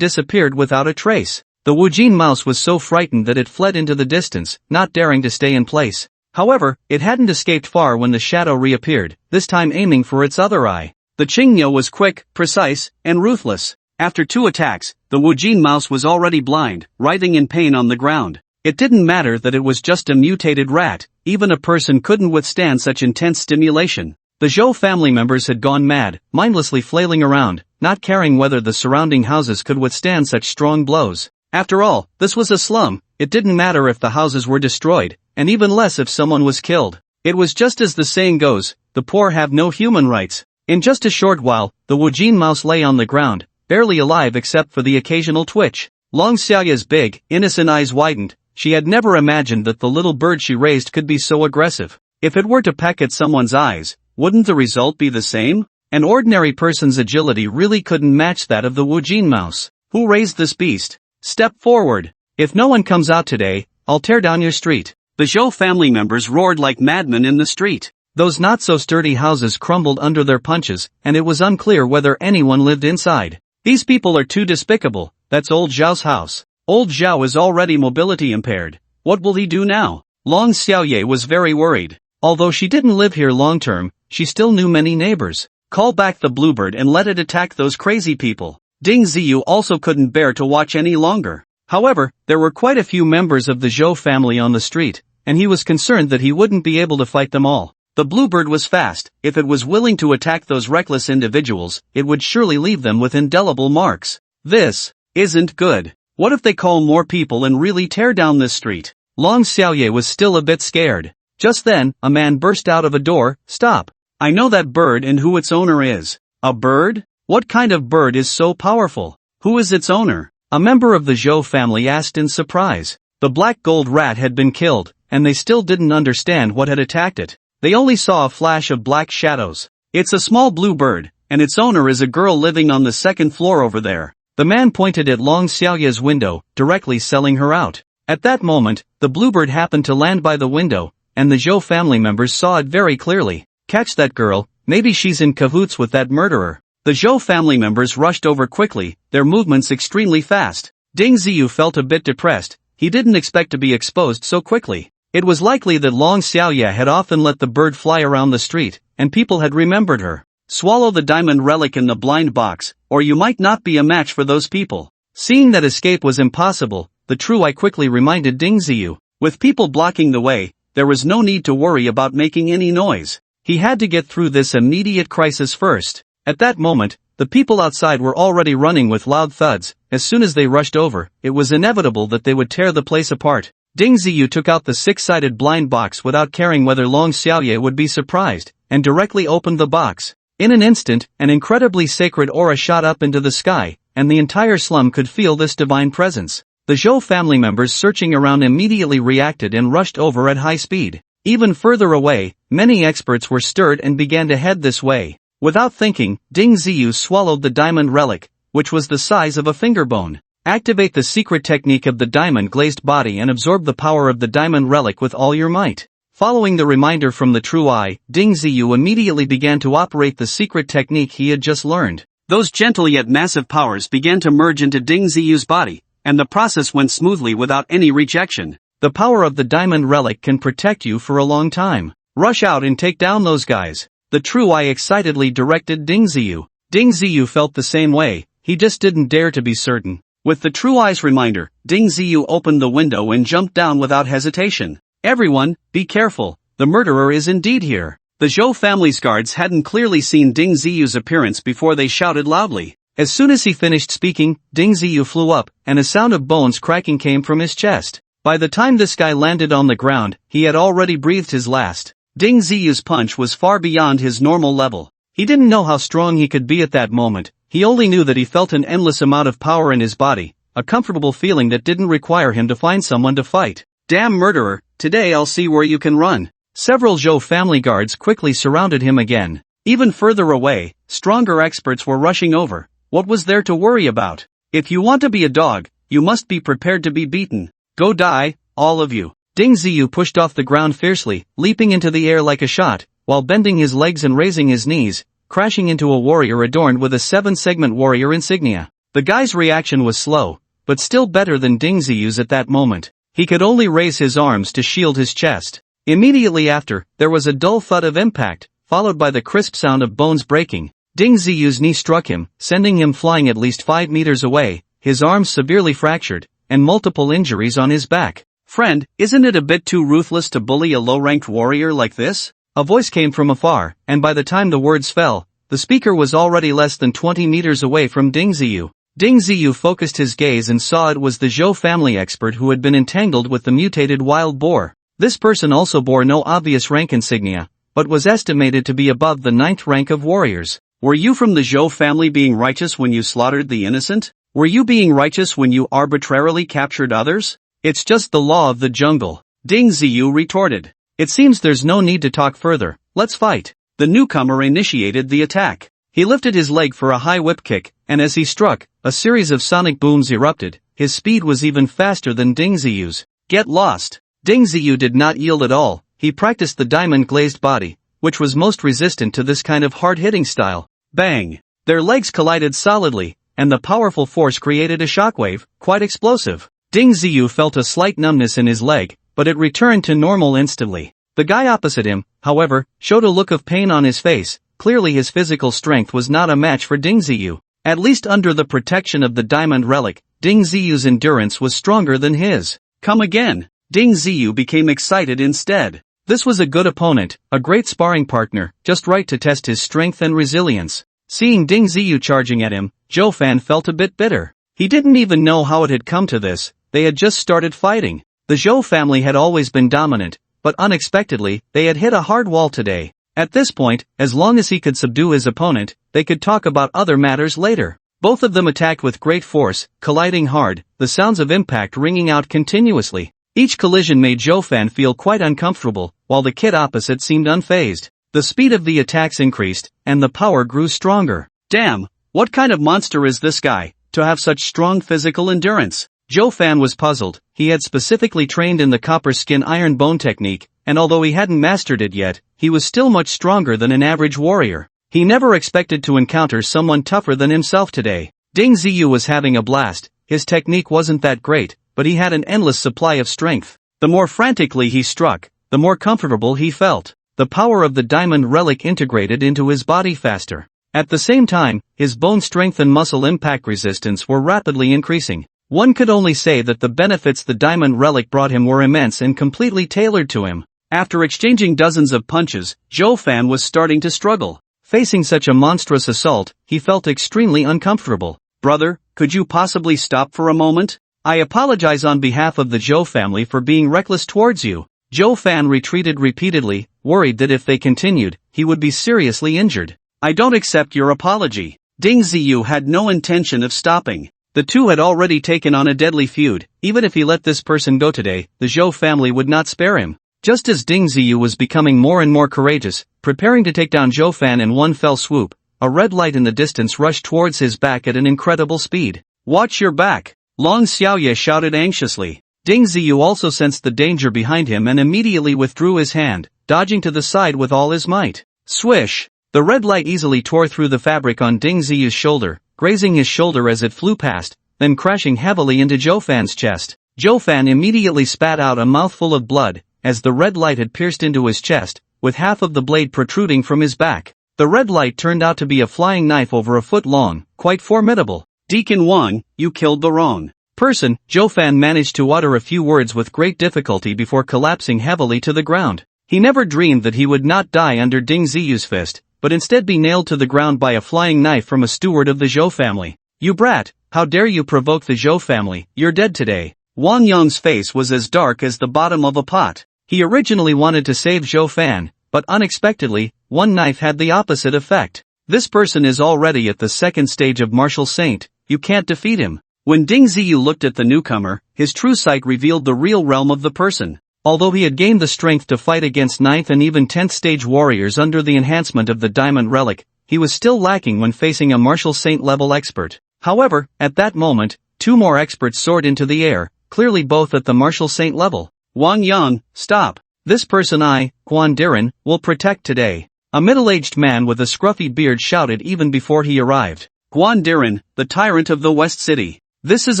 disappeared without a trace. The Wujin mouse was so frightened that it fled into the distance, not daring to stay in place. However, it hadn't escaped far when the shadow reappeared, this time aiming for its other eye. The Qingniao was quick, precise, and ruthless. After 2 attacks, the Wujin mouse was already blind, writhing in pain on the ground. It didn't matter that it was just a mutated rat, even a person couldn't withstand such intense stimulation. The Zhou family members had gone mad, mindlessly flailing around, not caring whether the surrounding houses could withstand such strong blows. After all, this was a slum. It didn't matter if the houses were destroyed, and even less if someone was killed. It was just as the saying goes, the poor have no human rights. In just a short while, the Wujin mouse lay on the ground, barely alive except for the occasional twitch. Long Xiaoya's big, innocent eyes widened. She had never imagined that the little bird she raised could be so aggressive. If it were to peck at someone's eyes, wouldn't the result be the same? An ordinary person's agility really couldn't match that of the Wujin mouse. Who raised this beast? Step forward. If no one comes out today, I'll tear down your street. The Zhou family members roared like madmen in the street. Those not-so-sturdy houses crumbled under their punches, and it was unclear whether anyone lived inside. These people are too despicable. That's old Zhao's house. Old Zhao is already mobility impaired. What will he do now? Long Xiaoye was very worried. Although she didn't live here long-term, she still knew many neighbors. Call back the bluebird and let it attack those crazy people. Ding Ziyu also couldn't bear to watch any longer. However, there were quite a few members of the Zhou family on the street, and he was concerned that he wouldn't be able to fight them all. The bluebird was fast. If it was willing to attack those reckless individuals, it would surely leave them with indelible marks. This isn't good. What if they call more people and really tear down this street? Long Xiaoye was still a bit scared. Just then, a man burst out of a door. Stop. I know that bird and who its owner is. A bird? What kind of bird is so powerful? Who is its owner? A member of the Zhou family asked in surprise. The black gold rat had been killed, and they still didn't understand what had attacked it. They only saw a flash of black shadows. It's a small blue bird, and its owner is a girl living on the second floor over there. The man pointed at Long Xiaoye's window, directly selling her out. At that moment, the bluebird happened to land by the window, and the Zhou family members saw it very clearly. Catch that girl, maybe she's in cahoots with that murderer. The Zhou family members rushed over quickly, their movements extremely fast. Ding Ziyu felt a bit depressed. He didn't expect to be exposed so quickly. It was likely that Long Xiaoye had often let the bird fly around the street, and people had remembered her. Swallow the diamond relic in the blind box, or you might not be a match for those people. Seeing that escape was impossible, the true eye quickly reminded Ding Ziyu. With people blocking the way, there was no need to worry about making any noise. He had to get through this immediate crisis first. At that moment, the people outside were already running with loud thuds. As soon as they rushed over, it was inevitable that they would tear the place apart. Ding Ziyu took out the six-sided blind box without caring whether Long Xiaoye would be surprised, and directly opened the box. In an instant, an incredibly sacred aura shot up into the sky, and the entire slum could feel this divine presence. The Zhou family members searching around immediately reacted and rushed over at high speed. Even further away, many experts were stirred and began to head this way. Without thinking, Ding Ziyu swallowed the diamond relic, which was the size of a finger bone. Activate the secret technique of the diamond glazed body and absorb the power of the diamond relic with all your might. Following the reminder from the true eye, Ding Ziyu immediately began to operate the secret technique he had just learned. Those gentle yet massive powers began to merge into Ding Ziyu's body, and the process went smoothly without any rejection. The power of the diamond relic can protect you for a long time. Rush out and take down those guys. The true eye excitedly directed Ding Ziyu. Ding Ziyu felt the same way, he just didn't dare to be certain. With the true eye's reminder, Ding Ziyu opened the window and jumped down without hesitation. Everyone, be careful, the murderer is indeed here. The Zhou family's guards hadn't clearly seen Ding Ziyu's appearance before they shouted loudly. As soon as he finished speaking, Ding Ziyu flew up, and a sound of bones cracking came from his chest. By the time this guy landed on the ground, he had already breathed his last. Ding Ziyu's punch was far beyond his normal level. He didn't know how strong he could be at that moment. He only knew that he felt an endless amount of power in his body, a comfortable feeling that didn't require him to find someone to fight. Damn murderer, today I'll see where you can run. Several Zhou family guards quickly surrounded him again. Even further away, stronger experts were rushing over. What was there to worry about? If you want to be a dog, you must be prepared to be beaten. Go die, all of you. Ding Ziyu pushed off the ground fiercely, leaping into the air like a shot, while bending his legs and raising his knees, crashing into a warrior adorned with a 7-segment warrior insignia. The guy's reaction was slow, but still better than Ding Ziyu's at that moment. He could only raise his arms to shield his chest. Immediately after, there was a dull thud of impact, followed by the crisp sound of bones breaking. Ding Ziyu's knee struck him, sending him flying at least 5 meters away, his arms severely fractured, and multiple injuries on his back. Friend, isn't it a bit too ruthless to bully a low-ranked warrior like this? A voice came from afar, and by the time the words fell, the speaker was already less than 20 meters away from Ding Ziyu. Ding Ziyu focused his gaze and saw it was the Zhou family expert who had been entangled with the mutated wild boar. This person also bore no obvious rank insignia, but was estimated to be above the 9th rank of warriors. Were you from the Zhou family being righteous when you slaughtered the innocent? Were you being righteous when you arbitrarily captured others? It's just the law of the jungle, Ding Ziyu retorted. It seems there's no need to talk further, let's fight. The newcomer initiated the attack. He lifted his leg for a high whip kick, and as he struck, a series of sonic booms erupted. His speed was even faster than Ding Ziyu's. Get lost. Ding Ziyu did not yield at all. He practiced the diamond glazed body, which was most resistant to this kind of hard-hitting style. Bang! Their legs collided solidly, and the powerful force created a shockwave, quite explosive. Ding Ziyu felt a slight numbness in his leg, but it returned to normal instantly. The guy opposite him, however, showed a look of pain on his face. Clearly his physical strength was not a match for Ding Ziyu. At least under the protection of the diamond relic, Ding Ziyu's endurance was stronger than his. Come again. Ding Ziyu became excited instead. This was a good opponent, a great sparring partner, just right to test his strength and resilience. Seeing Ding Ziyu charging at him, Zhou Fan felt a bit bitter. He didn't even know how it had come to this. They had just started fighting. The Zhou family had always been dominant, but unexpectedly, they had hit a hard wall today. At this point, as long as he could subdue his opponent, they could talk about other matters later. Both of them attacked with great force, colliding hard, the sounds of impact ringing out continuously. Each collision made Zhou Fan feel quite uncomfortable, while the kid opposite seemed unfazed. The speed of the attacks increased, and the power grew stronger. Damn, what kind of monster is this guy, to have such strong physical endurance? Zhou Fan was puzzled. He had specifically trained in the copper skin iron bone technique, and although he hadn't mastered it yet, he was still much stronger than an average warrior. He never expected to encounter someone tougher than himself today. Ding Ziyu was having a blast. His technique wasn't that great, but he had an endless supply of strength. The more frantically he struck, the more comfortable he felt. The power of the diamond relic integrated into his body faster. At the same time, his bone strength and muscle impact resistance were rapidly increasing. One could only say that the benefits the diamond relic brought him were immense and completely tailored to him. After exchanging dozens of punches, Zhou Fan was starting to struggle. Facing such a monstrous assault, he felt extremely uncomfortable. Brother, could you possibly stop for a moment? I apologize on behalf of the Zhou family for being reckless towards you. Zhou Fan retreated repeatedly, worried that if they continued, he would be seriously injured. I don't accept your apology. Ding Ziyu had no intention of stopping. The two had already taken on a deadly feud. Even if he let this person go today, the Zhou family would not spare him. Just as Ding Ziyu was becoming more and more courageous, preparing to take down Zhou Fan in one fell swoop, a red light in the distance rushed towards his back at an incredible speed. Watch your back! Long Xiaoye shouted anxiously. Ding Ziyu also sensed the danger behind him and immediately withdrew his hand, dodging to the side with all his might. Swish! The red light easily tore through the fabric on Ding Ziyu's shoulder, grazing his shoulder as it flew past, then crashing heavily into Zhou Fan's chest. Zhou Fan immediately spat out a mouthful of blood, as the red light had pierced into his chest, with half of the blade protruding from his back. The red light turned out to be a flying knife over a foot long, quite formidable. Deacon Wang, you killed the wrong person. Zhou Fan managed to utter a few words with great difficulty before collapsing heavily to the ground. He never dreamed that he would not die under Ding Ziyu's fist, but instead be nailed to the ground by a flying knife from a steward of the Zhou family. You brat, how dare you provoke the Zhou family, you're dead today. Wang Yang's face was as dark as the bottom of a pot. He originally wanted to save Zhou Fan, but unexpectedly, one knife had the opposite effect. This person is already at the second stage of martial saint, you can't defeat him. When Ding Ziyu looked at the newcomer, his true sight revealed the real realm of the person. Although he had gained the strength to fight against 9th and even 10th stage warriors under the enhancement of the diamond relic, he was still lacking when facing a martial saint level expert. However, at that moment, two more experts soared into the air, clearly both at the martial saint level. Wang Yang, stop. This person I, Guan Duran, will protect today. A middle-aged man with a scruffy beard shouted even before he arrived. Guan Duran, the tyrant of the West City. This is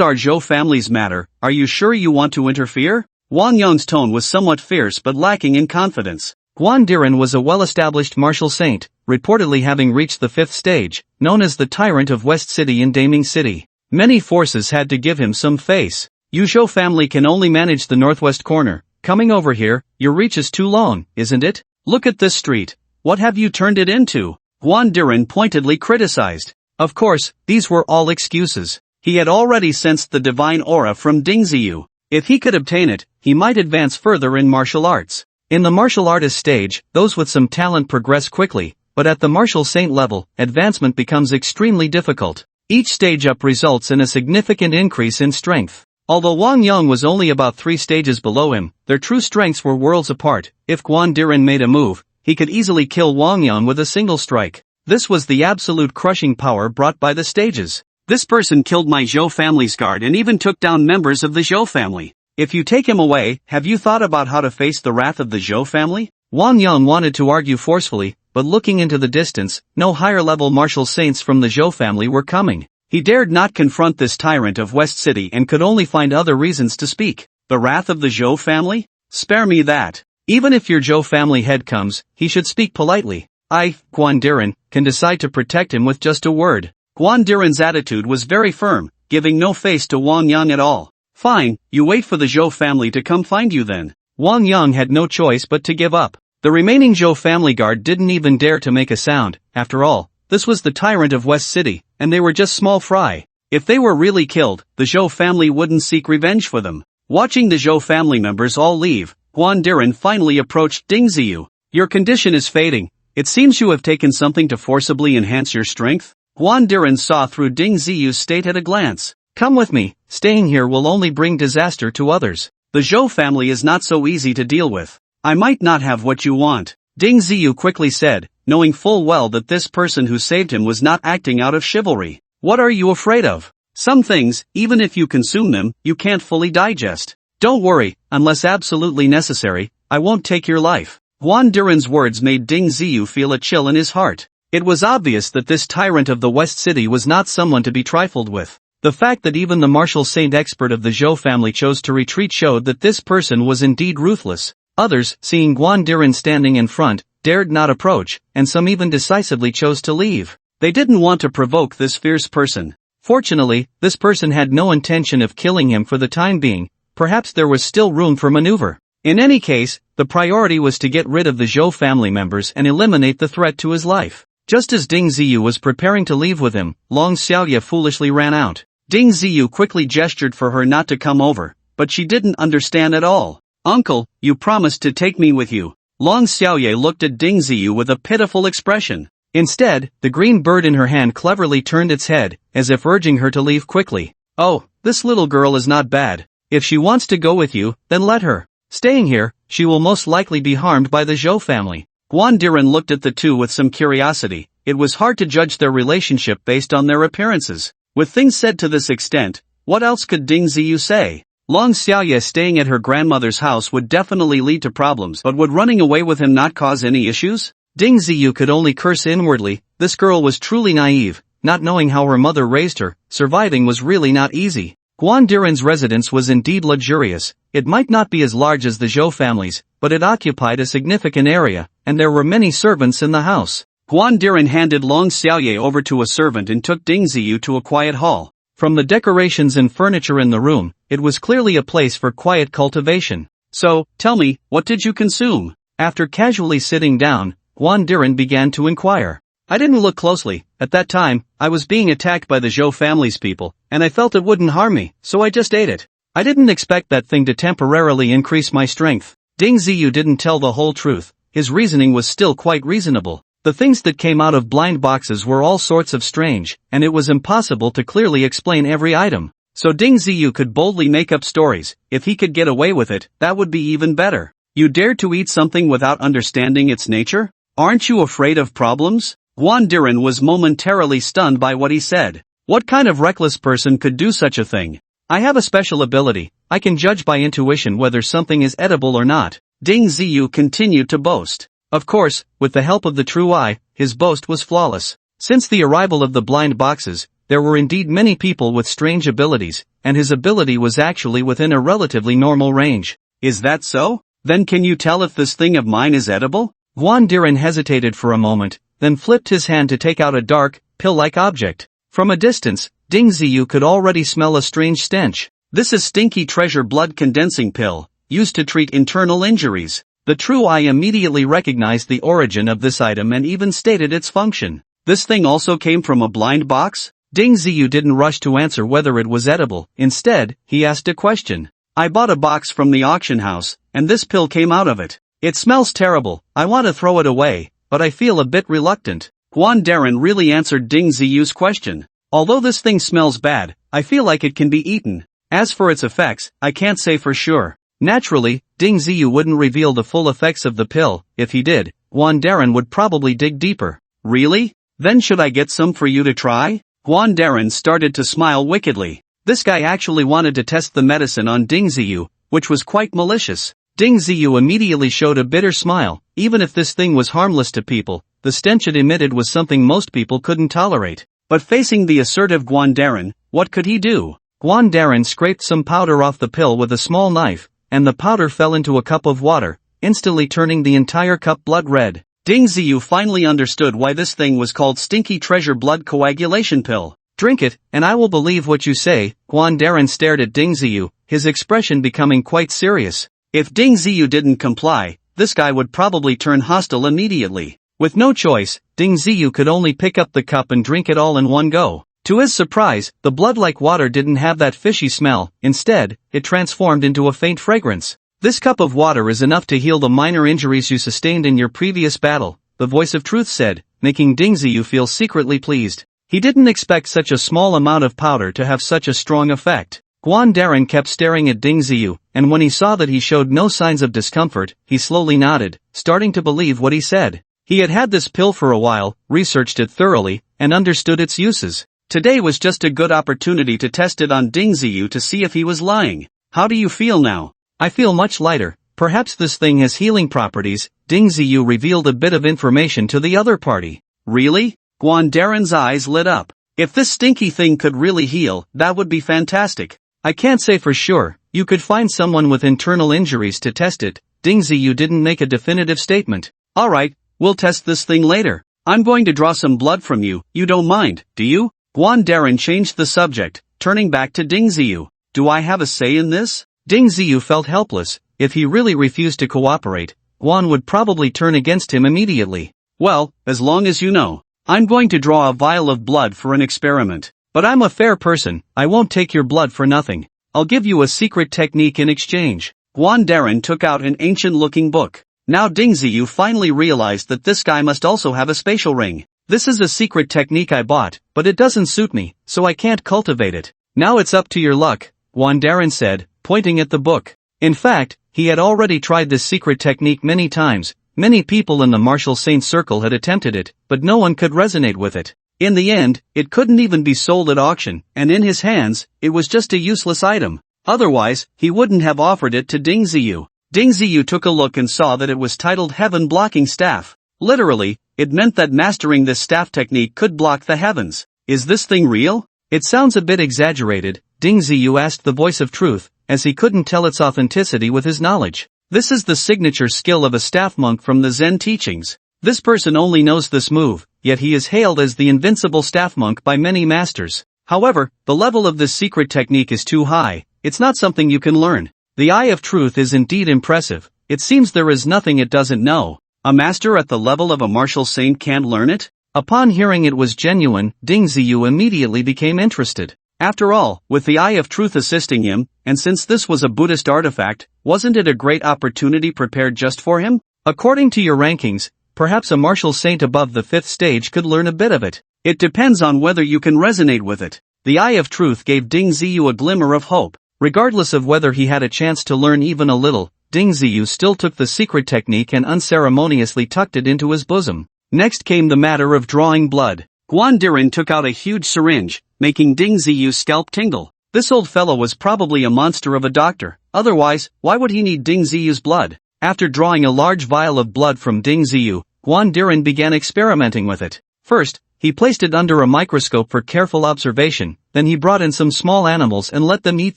our Zhou family's matter, are you sure you want to interfere? Wang Yang's tone was somewhat fierce but lacking in confidence. Guan Duran was a well-established martial saint, reportedly having reached the 5th stage, known as the Tyrant of West City in Daming City. Many forces had to give him some face. You Zhou family can only manage the northwest corner. Coming over here, your reach is too long, isn't it? Look at this street. What have you turned it into? Guan Duran pointedly criticized. Of course, these were all excuses. He had already sensed the divine aura from Ding Ziyu. If he could obtain it, he might advance further in martial arts. In the martial artist stage, those with some talent progress quickly, but at the martial saint level, advancement becomes extremely difficult. Each stage up results in a significant increase in strength. Although Wang Yang was only about 3 stages below him, their true strengths were worlds apart. If Guan Duran made a move, he could easily kill Wang Yang with a single strike. This was the absolute crushing power brought by the stages. This person killed my Zhou family's guard and even took down members of the Zhou family. If you take him away, have you thought about how to face the wrath of the Zhou family? Wang Yang wanted to argue forcefully, but looking into the distance, no higher-level martial saints from the Zhou family were coming. He dared not confront this tyrant of West City and could only find other reasons to speak. The wrath of the Zhou family? Spare me that. Even if your Zhou family head comes, he should speak politely. I, Guan Duran, can decide to protect him with just a word. Guan Duran's attitude was very firm, giving no face to Wang Yang at all. Fine, you wait for the Zhou family to come find you then. Wang Yang had no choice but to give up. The remaining Zhou family guard didn't even dare to make a sound. After all, this was the tyrant of West City, and they were just small fry. If they were really killed, the Zhou family wouldn't seek revenge for them. Watching the Zhou family members all leave, Guan Duran finally approached Ding Ziyu. Your condition is fading. It seems you have taken something to forcibly enhance your strength. Guan Duran saw through Ding Ziyu's state at a glance. Come with me, staying here will only bring disaster to others. The Zhou family is not so easy to deal with. I might not have what you want. Ding Ziyu quickly said, knowing full well that this person who saved him was not acting out of chivalry. What are you afraid of? Some things, even if you consume them, you can't fully digest. Don't worry, unless absolutely necessary, I won't take your life. Guan Duran's words made Ding Ziyu feel a chill in his heart. It was obvious that this tyrant of the West City was not someone to be trifled with. The fact that even the martial saint expert of the Zhou family chose to retreat showed that this person was indeed ruthless. Others, seeing Guan Duran standing in front, dared not approach, and some even decisively chose to leave. They didn't want to provoke this fierce person. Fortunately, this person had no intention of killing him for the time being. Perhaps there was still room for maneuver. In any case, the priority was to get rid of the Zhou family members and eliminate the threat to his life. Just as Ding Ziyu was preparing to leave with him, Long Xiaoye foolishly ran out. Ding Ziyu quickly gestured for her not to come over, but she didn't understand at all. Uncle, you promised to take me with you. Long Xiaoye looked at Ding Ziyu with a pitiful expression. Instead, the green bird in her hand cleverly turned its head, as if urging her to leave quickly. Oh, this little girl is not bad. If she wants to go with you, then let her. Staying here, she will most likely be harmed by the Zhou family. Guan Duran looked at the two with some curiosity. It was hard to judge their relationship based on their appearances. With things said to this extent, what else could Ding Ziyu say? Long Xiaoye staying at her grandmother's house would definitely lead to problems, but would running away with him not cause any issues? Ding Ziyu could only curse inwardly. This girl was truly naive, not knowing how her mother raised her. Surviving was really not easy. Guan Duran's residence was indeed luxurious. It might not be as large as the Zhou family's, but it occupied a significant area, and there were many servants in the house. Guan Duran handed Long Xiaoye over to a servant and took Ding Ziyu to a quiet hall. From the decorations and furniture in the room, it was clearly a place for quiet cultivation. So, tell me, what did you consume? After casually sitting down, Guan Duran began to inquire. I didn't look closely. At that time, I was being attacked by the Zhou family's people, and I felt it wouldn't harm me, so I just ate it. I didn't expect that thing to temporarily increase my strength. Ding Ziyu didn't tell the whole truth. His reasoning was still quite reasonable. The things that came out of blind boxes were all sorts of strange, and it was impossible to clearly explain every item. So Ding Ziyu could boldly make up stories. If he could get away with it, that would be even better. You dared to eat something without understanding its nature? Aren't you afraid of problems? Guan Duran was momentarily stunned by what he said. What kind of reckless person could do such a thing? I have a special ability. I can judge by intuition whether something is edible or not. Ding Ziyu continued to boast. Of course, with the help of the true eye, his boast was flawless. Since the arrival of the blind boxes, there were indeed many people with strange abilities, and his ability was actually within a relatively normal range. Is that so? Then can you tell if this thing of mine is edible? Guan Duran hesitated for a moment, then flipped his hand to take out a dark, pill-like object. From a distance, Ding Ziyu could already smell a strange stench. This is stinky treasure blood condensing pill, used to treat internal injuries. The true eye immediately recognized the origin of this item and even stated its function. This thing also came from a blind box? Ding Ziyu didn't rush to answer whether it was edible. Instead, he asked a question. I bought a box from the auction house, and this pill came out of it. It smells terrible. I want to throw it away, but I feel a bit reluctant. Guan Duran really answered Ding Ziyu's question. Although this thing smells bad, I feel like it can be eaten. As for its effects, I can't say for sure. Naturally, Ding Ziyu wouldn't reveal the full effects of the pill. If he did, Guan Duran would probably dig deeper. Really? Then should I get some for you to try? Guan Duran started to smile wickedly. This guy actually wanted to test the medicine on Ding Ziyu, which was quite malicious. Ding Ziyu immediately showed a bitter smile. Even if this thing was harmless to people, the stench it emitted was something most people couldn't tolerate. But facing the assertive Guan Duran, what could he do? Guan Duran scraped some powder off the pill with a small knife, and the powder fell into a cup of water, instantly turning the entire cup blood red. Ding Ziyu finally understood why this thing was called Stinky Treasure Blood Coagulation Pill. Drink it, and I will believe what you say. Guan Duran stared at Ding Ziyu, his expression becoming quite serious. If Ding Ziyu didn't comply, this guy would probably turn hostile immediately. With no choice, Ding Ziyu could only pick up the cup and drink it all in one go. To his surprise, the blood-like water didn't have that fishy smell. Instead, it transformed into a faint fragrance. This cup of water is enough to heal the minor injuries you sustained in your previous battle, the voice of truth said, making Ding Ziyu feel secretly pleased. He didn't expect such a small amount of powder to have such a strong effect. Guan Duran kept staring at Ding Ziyu, and when he saw that he showed no signs of discomfort, he slowly nodded, starting to believe what he said. He had had this pill for a while, researched it thoroughly, and understood its uses. Today was just a good opportunity to test it on Ding Ziyu to see if he was lying. How do you feel now? I feel much lighter. Perhaps this thing has healing properties. Ding Ziyu revealed a bit of information to the other party. Really? Guan Duran's eyes lit up. If this stinky thing could really heal, that would be fantastic. I can't say for sure. You could find someone with internal injuries to test it. Ding Ziyu didn't make a definitive statement. Alright, we'll test this thing later. I'm going to draw some blood from you. You don't mind, do you? Guan Duran changed the subject, turning back to Ding Ziyu. Do I have a say in this? Ding Ziyu felt helpless. If he really refused to cooperate, Guan would probably turn against him immediately. Well, as long as you know. I'm going to draw a vial of blood for an experiment. But I'm a fair person, I won't take your blood for nothing. I'll give you a secret technique in exchange. Guan Duran took out an ancient-looking book. Now Ding Ziyu finally realized that this guy must also have a spatial ring. This is a secret technique I bought, but it doesn't suit me, so I can't cultivate it. Now it's up to your luck, Guan Duran said, pointing at the book. In fact, he had already tried this secret technique many times. Many people in the martial saint circle had attempted it, but no one could resonate with it. In the end, it couldn't even be sold at auction, and in his hands, it was just a useless item. Otherwise, he wouldn't have offered it to Ding Ziyu. Ding Ziyu took a look and saw that it was titled Heaven Blocking Staff. Literally, it meant that mastering this staff technique could block the heavens. Is this thing real? It sounds a bit exaggerated, Ding Ziyu asked the voice of truth, as he couldn't tell its authenticity with his knowledge. This is the signature skill of a staff monk from the Zen teachings. This person only knows this move, yet he is hailed as the invincible staff monk by many masters. However, the level of this secret technique is too high. It's not something you can learn. The Eye of Truth is indeed impressive. It seems there is nothing it doesn't know. A master at the level of a martial saint can't learn it? Upon hearing it was genuine, Ding Ziyu immediately became interested. After all, with the Eye of Truth assisting him, and since this was a Buddhist artifact, wasn't it a great opportunity prepared just for him? According to your rankings, perhaps a martial saint above the 5th stage could learn a bit of it. It depends on whether you can resonate with it. The Eye of Truth gave Ding Ziyu a glimmer of hope. Regardless of whether he had a chance to learn even a little, Ding Ziyu still took the secret technique and unceremoniously tucked it into his bosom. Next came the matter of drawing blood. Guan Duran took out a huge syringe, making Ding Ziyu's scalp tingle. This old fellow was probably a monster of a doctor. Otherwise, why would he need Ding Ziyu's blood? After drawing a large vial of blood from Ding Ziyu, Guan Duran began experimenting with it. First, he placed it under a microscope for careful observation, then he brought in some small animals and let them eat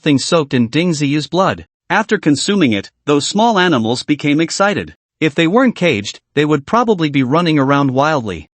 things soaked in Ding Ziyu's blood. After consuming it, those small animals became excited. If they weren't caged, they would probably be running around wildly.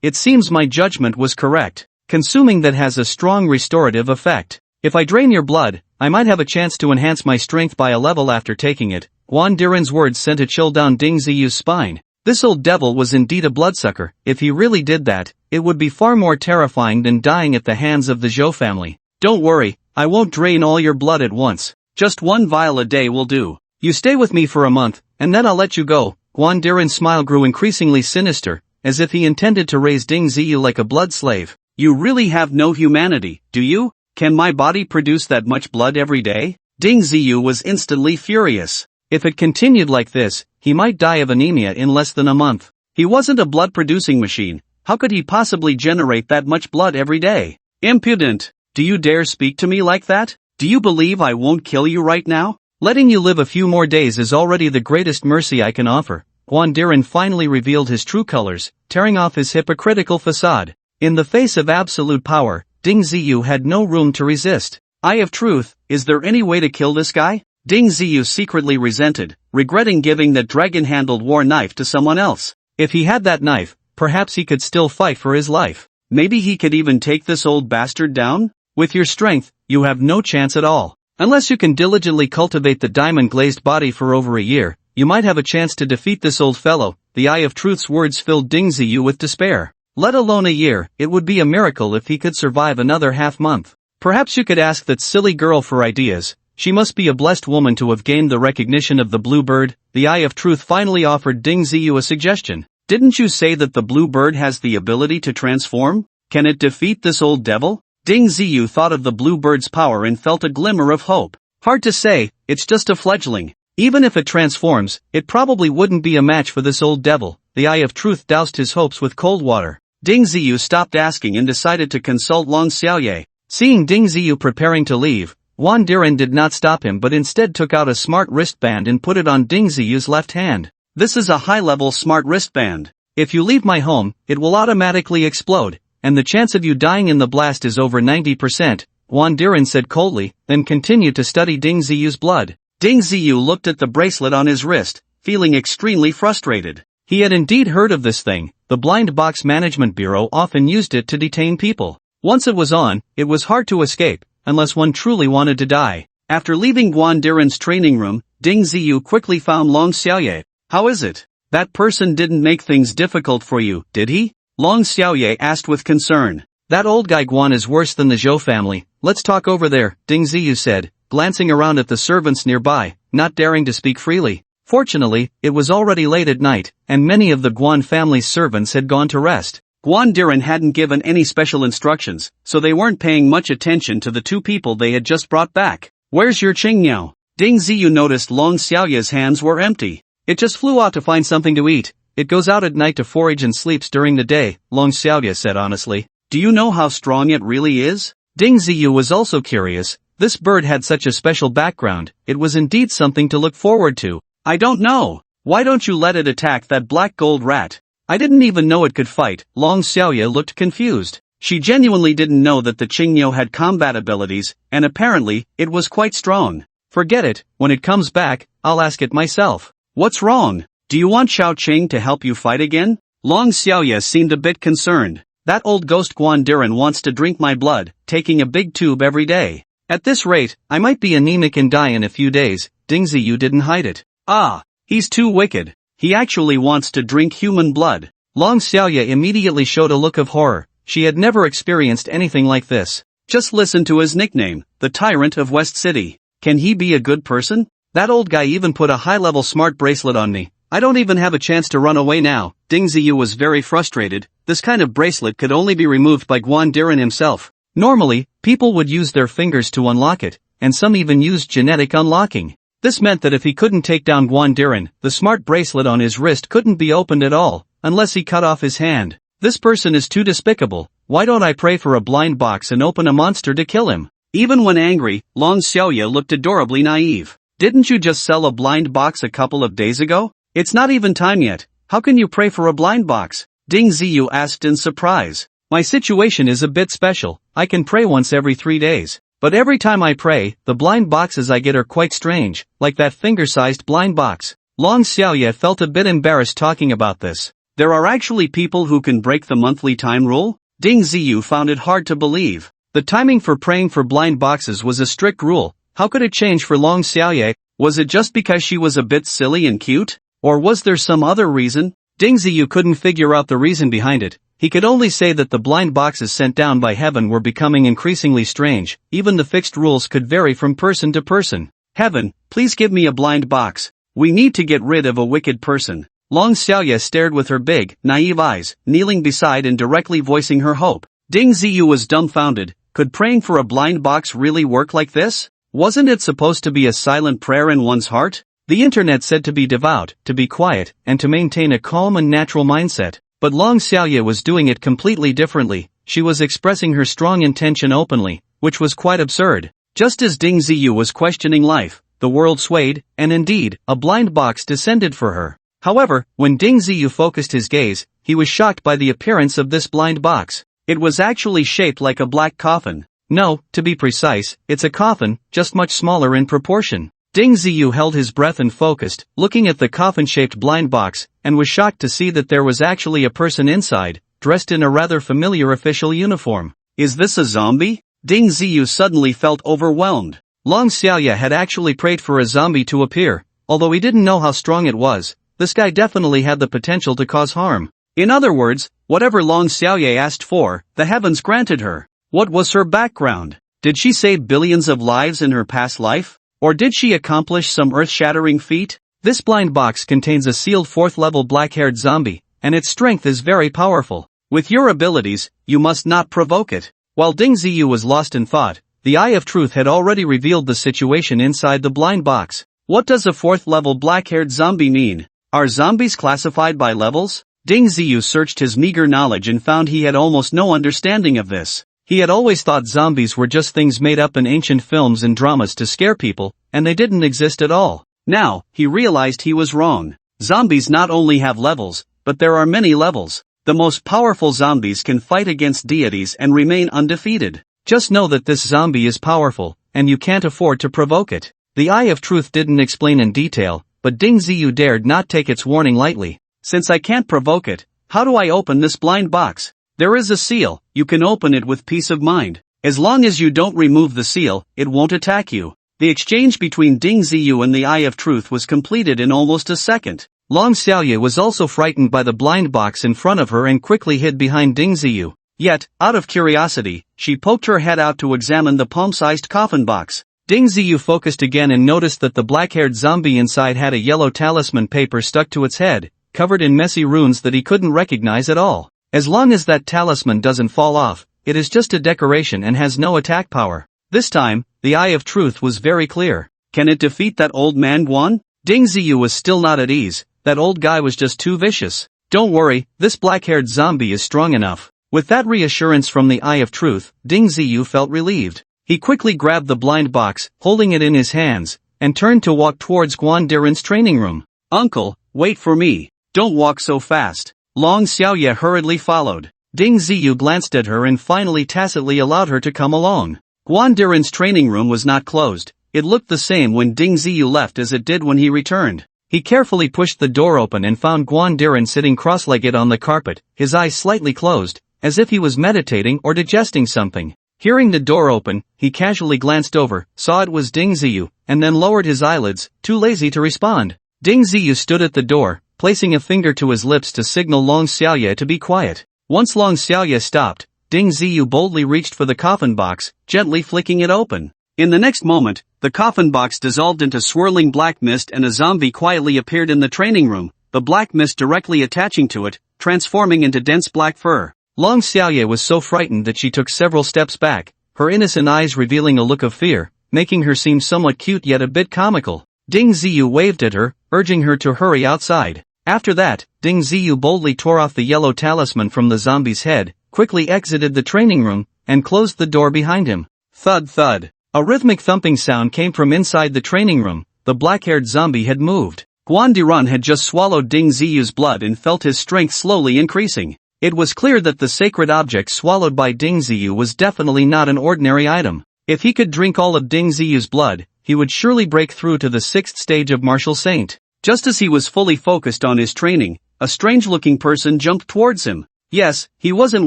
It seems my judgment was correct. Consuming that has a strong restorative effect. If I drain your blood, I might have a chance to enhance my strength by a level after taking it. Guan Duran's words sent a chill down Ding Ziyu's spine. This old devil was indeed a bloodsucker. If he really did that, it would be far more terrifying than dying at the hands of the Zhou family. Don't worry, I won't drain all your blood at once. Just one vial a day will do. You stay with me for a month, and then I'll let you go. Guan Duran's smile grew increasingly sinister, as if he intended to raise Ding Ziyu like a blood slave. You really have no humanity, do you? Can my body produce that much blood every day? Ding Ziyu was instantly furious. If it continued like this, he might die of anemia in less than a month. He wasn't a blood-producing machine. How could he possibly generate that much blood every day? Impudent! Do you dare speak to me like that? Do you believe I won't kill you right now? Letting you live a few more days is already the greatest mercy I can offer. Guan Duran finally revealed his true colors, tearing off his hypocritical facade. In the face of absolute power, Ding Ziyu had no room to resist. Eye of truth, is there any way to kill this guy? Ding Ziyu secretly resented, regretting giving that dragon-handled war knife to someone else. If he had that knife, perhaps he could still fight for his life. Maybe he could even take this old bastard down? With your strength, you have no chance at all. Unless you can diligently cultivate the diamond-glazed body for over a year, you might have a chance to defeat this old fellow. The Eye of Truth's words filled Ding Ziyu with despair. Let alone a year, it would be a miracle if he could survive another half-month. Perhaps you could ask that silly girl for ideas. She must be a blessed woman to have gained the recognition of the blue bird. The Eye of Truth finally offered Ding Ziyu a suggestion. Didn't you say that the blue bird has the ability to transform? Can it defeat this old devil? Ding Ziyu thought of the blue bird's power and felt a glimmer of hope. Hard to say, it's just a fledgling. Even if it transforms, it probably wouldn't be a match for this old devil. The Eye of Truth doused his hopes with cold water. Ding Ziyu stopped asking and decided to consult Long Xiaoye. Seeing Ding Ziyu preparing to leave, Guan Duran did not stop him but instead took out a smart wristband and put it on Ding Ziyu's left hand. This is a high-level smart wristband. If you leave my home, it will automatically explode, and the chance of you dying in the blast is over 90%, Guan Duran said coldly, then continued to study Ding Ziyu's blood. Ding Ziyu looked at the bracelet on his wrist, feeling extremely frustrated. He had indeed heard of this thing. The Blind Box Management Bureau often used it to detain people. Once it was on, it was hard to escape, unless one truly wanted to die. After leaving Guan Duran's training room, Ding Ziyu quickly found Long Xiaoye. How is it? That person didn't make things difficult for you, did he? Long Xiaoye asked with concern. That old guy Guan is worse than the Zhou family. Let's talk over there, Ding Ziyu said, glancing around at the servants nearby, not daring to speak freely. Fortunately, it was already late at night, and many of the Guan family's servants had gone to rest. Guan Duran hadn't given any special instructions, so they weren't paying much attention to the two people they had just brought back. Where's your Qingniao? Ding Ziyu noticed Long Xiaoye's hands were empty. It just flew out to find something to eat. It goes out at night to forage and sleeps during the day, Long Xiaoye said honestly. Do you know how strong it really is? Ding Ziyu was also curious. This bird had such a special background, it was indeed something to look forward to. I don't know. Why don't you let it attack that black gold rat? I didn't even know it could fight. Long Xiaoye looked confused. She genuinely didn't know that the Qingniao had combat abilities, and apparently, it was quite strong. Forget it, when it comes back, I'll ask it myself. What's wrong? Do you want Xiao Qing to help you fight again? Long Xiaoye seemed a bit concerned. That old ghost Guan Duran wants to drink my blood, taking a big tube every day. At this rate, I might be anemic and die in a few days. Ding Ziyu didn't hide it. Ah, he's too wicked. He actually wants to drink human blood. Long Xiaoye immediately showed a look of horror. She had never experienced anything like this. Just listen to his nickname, the Tyrant of West City. Can he be a good person? That old guy even put a high-level smart bracelet on me. I don't even have a chance to run away now. Ding Ziyu was very frustrated. This kind of bracelet could only be removed by Guan Duran himself. Normally, people would use their fingers to unlock it, and some even used genetic unlocking. This meant that if he couldn't take down Guan Duran, the smart bracelet on his wrist couldn't be opened at all, unless he cut off his hand. This person is too despicable. Why don't I pray for a blind box and open a monster to kill him? Even when angry, Long Xiaoye looked adorably naive. Didn't you just sell a blind box a couple of days ago? It's not even time yet. How can you pray for a blind box? Ding Ziyu asked in surprise. My situation is a bit special. I can pray once every 3 days. But every time I pray, the blind boxes I get are quite strange, like that finger-sized blind box. Long Xiaoye felt a bit embarrassed talking about this. There are actually people who can break the monthly time rule? Ding Ziyu found it hard to believe. The timing for praying for blind boxes was a strict rule. How could it change for Long Xiaoye? Was it just because she was a bit silly and cute? Or was there some other reason? Ding Ziyu couldn't figure out the reason behind it. He could only say that the blind boxes sent down by heaven were becoming increasingly strange. Even the fixed rules could vary from person to person. Heaven, please give me a blind box. We need to get rid of a wicked person. Long Xiaoye stared with her big, naive eyes, kneeling beside and directly voicing her hope. Ding Ziyu was dumbfounded. Could praying for a blind box really work like this? Wasn't it supposed to be a silent prayer in one's heart? The internet said to be devout, to be quiet, and to maintain a calm and natural mindset. But Long Xiaoye was doing it completely differently. She was expressing her strong intention openly, which was quite absurd. Just as Ding Ziyu was questioning life, the world swayed, and indeed, a blind box descended for her. However, when Ding Ziyu focused his gaze, he was shocked by the appearance of this blind box. It was actually shaped like a black coffin. No, to be precise, it's a coffin, just much smaller in proportion. Ding Ziyu held his breath and focused, looking at the coffin-shaped blind box, and was shocked to see that there was actually a person inside, dressed in a rather familiar official uniform. Is this a zombie? Ding Ziyu suddenly felt overwhelmed. Long Xiaoye had actually prayed for a zombie to appear, although he didn't know how strong it was. This guy definitely had the potential to cause harm. In other words, whatever Long Xiaoye asked for, the heavens granted her. What was her background? Did she save billions of lives in her past life? Or did she accomplish some earth-shattering feat? This blind box contains a sealed 4th-level black-haired zombie, and its strength is very powerful. With your abilities, you must not provoke it. While Ding Ziyu was lost in thought, the Eye of Truth had already revealed the situation inside the blind box. What does a 4th-level black-haired zombie mean? Are zombies classified by levels? Ding Ziyu searched his meager knowledge and found he had almost no understanding of this. He had always thought zombies were just things made up in ancient films and dramas to scare people, and they didn't exist at all. Now, he realized he was wrong. Zombies not only have levels, but there are many levels. The most powerful zombies can fight against deities and remain undefeated. Just know that this zombie is powerful, and you can't afford to provoke it. The Eye of Truth didn't explain in detail, but Ding Ziyu dared not take its warning lightly. Since I can't provoke it, how do I open this blind box? There is a seal, you can open it with peace of mind. As long as you don't remove the seal, it won't attack you. The exchange between Ding Ziyu and the Eye of Truth was completed in almost a second. Long Xiaoye was also frightened by the blind box in front of her and quickly hid behind Ding Ziyu. Yet, out of curiosity, she poked her head out to examine the palm-sized coffin box. Ding Ziyu focused again and noticed that the black-haired zombie inside had a yellow talisman paper stuck to its head, covered in messy runes that he couldn't recognize at all. As long as that talisman doesn't fall off, it is just a decoration and has no attack power. This time, the Eye of Truth was very clear. Can it defeat that old man Guan? Ding Ziyu was still not at ease. That old guy was just too vicious. Don't worry, this black-haired zombie is strong enough. With that reassurance from the Eye of Truth, Ding Ziyu felt relieved. He quickly grabbed the blind box, holding it in his hands, and turned to walk towards Guan Duran's training room. Uncle, wait for me. Don't walk so fast. Long Xiaoye hurriedly followed. Ding Ziyu glanced at her and finally tacitly allowed her to come along. Guan Duran's training room was not closed. It looked the same when Ding Ziyu left as it did when he returned. He carefully pushed the door open and found Guan Duran sitting cross-legged on the carpet, his eyes slightly closed, as if he was meditating or digesting something. Hearing the door open, he casually glanced over, saw it was Ding Ziyu, and then lowered his eyelids, too lazy to respond. Ding Ziyu stood at the door, placing a finger to his lips to signal Long Xiaoye to be quiet. Once Long Xiaoye stopped, Ding Ziyu boldly reached for the coffin box, gently flicking it open. In the next moment, the coffin box dissolved into swirling black mist and a zombie quietly appeared in the training room, the black mist directly attaching to it, transforming into dense black fur. Long Xiaoye was so frightened that she took several steps back, her innocent eyes revealing a look of fear, making her seem somewhat cute yet a bit comical. Ding Ziyu waved at her, urging her to hurry outside. After that, Ding Ziyu boldly tore off the yellow talisman from the zombie's head, quickly exited the training room, and closed the door behind him. Thud thud. A rhythmic thumping sound came from inside the training room. The black-haired zombie had moved. Guan Duran had just swallowed Ding Ziyu's blood and felt his strength slowly increasing. It was clear that the sacred object swallowed by Ding Ziyu was definitely not an ordinary item. If he could drink all of Ding Ziyu's blood, he would surely break through to the 6th stage of Martial Saint. Just as he was fully focused on his training, a strange-looking person jumped towards him. Yes, he wasn't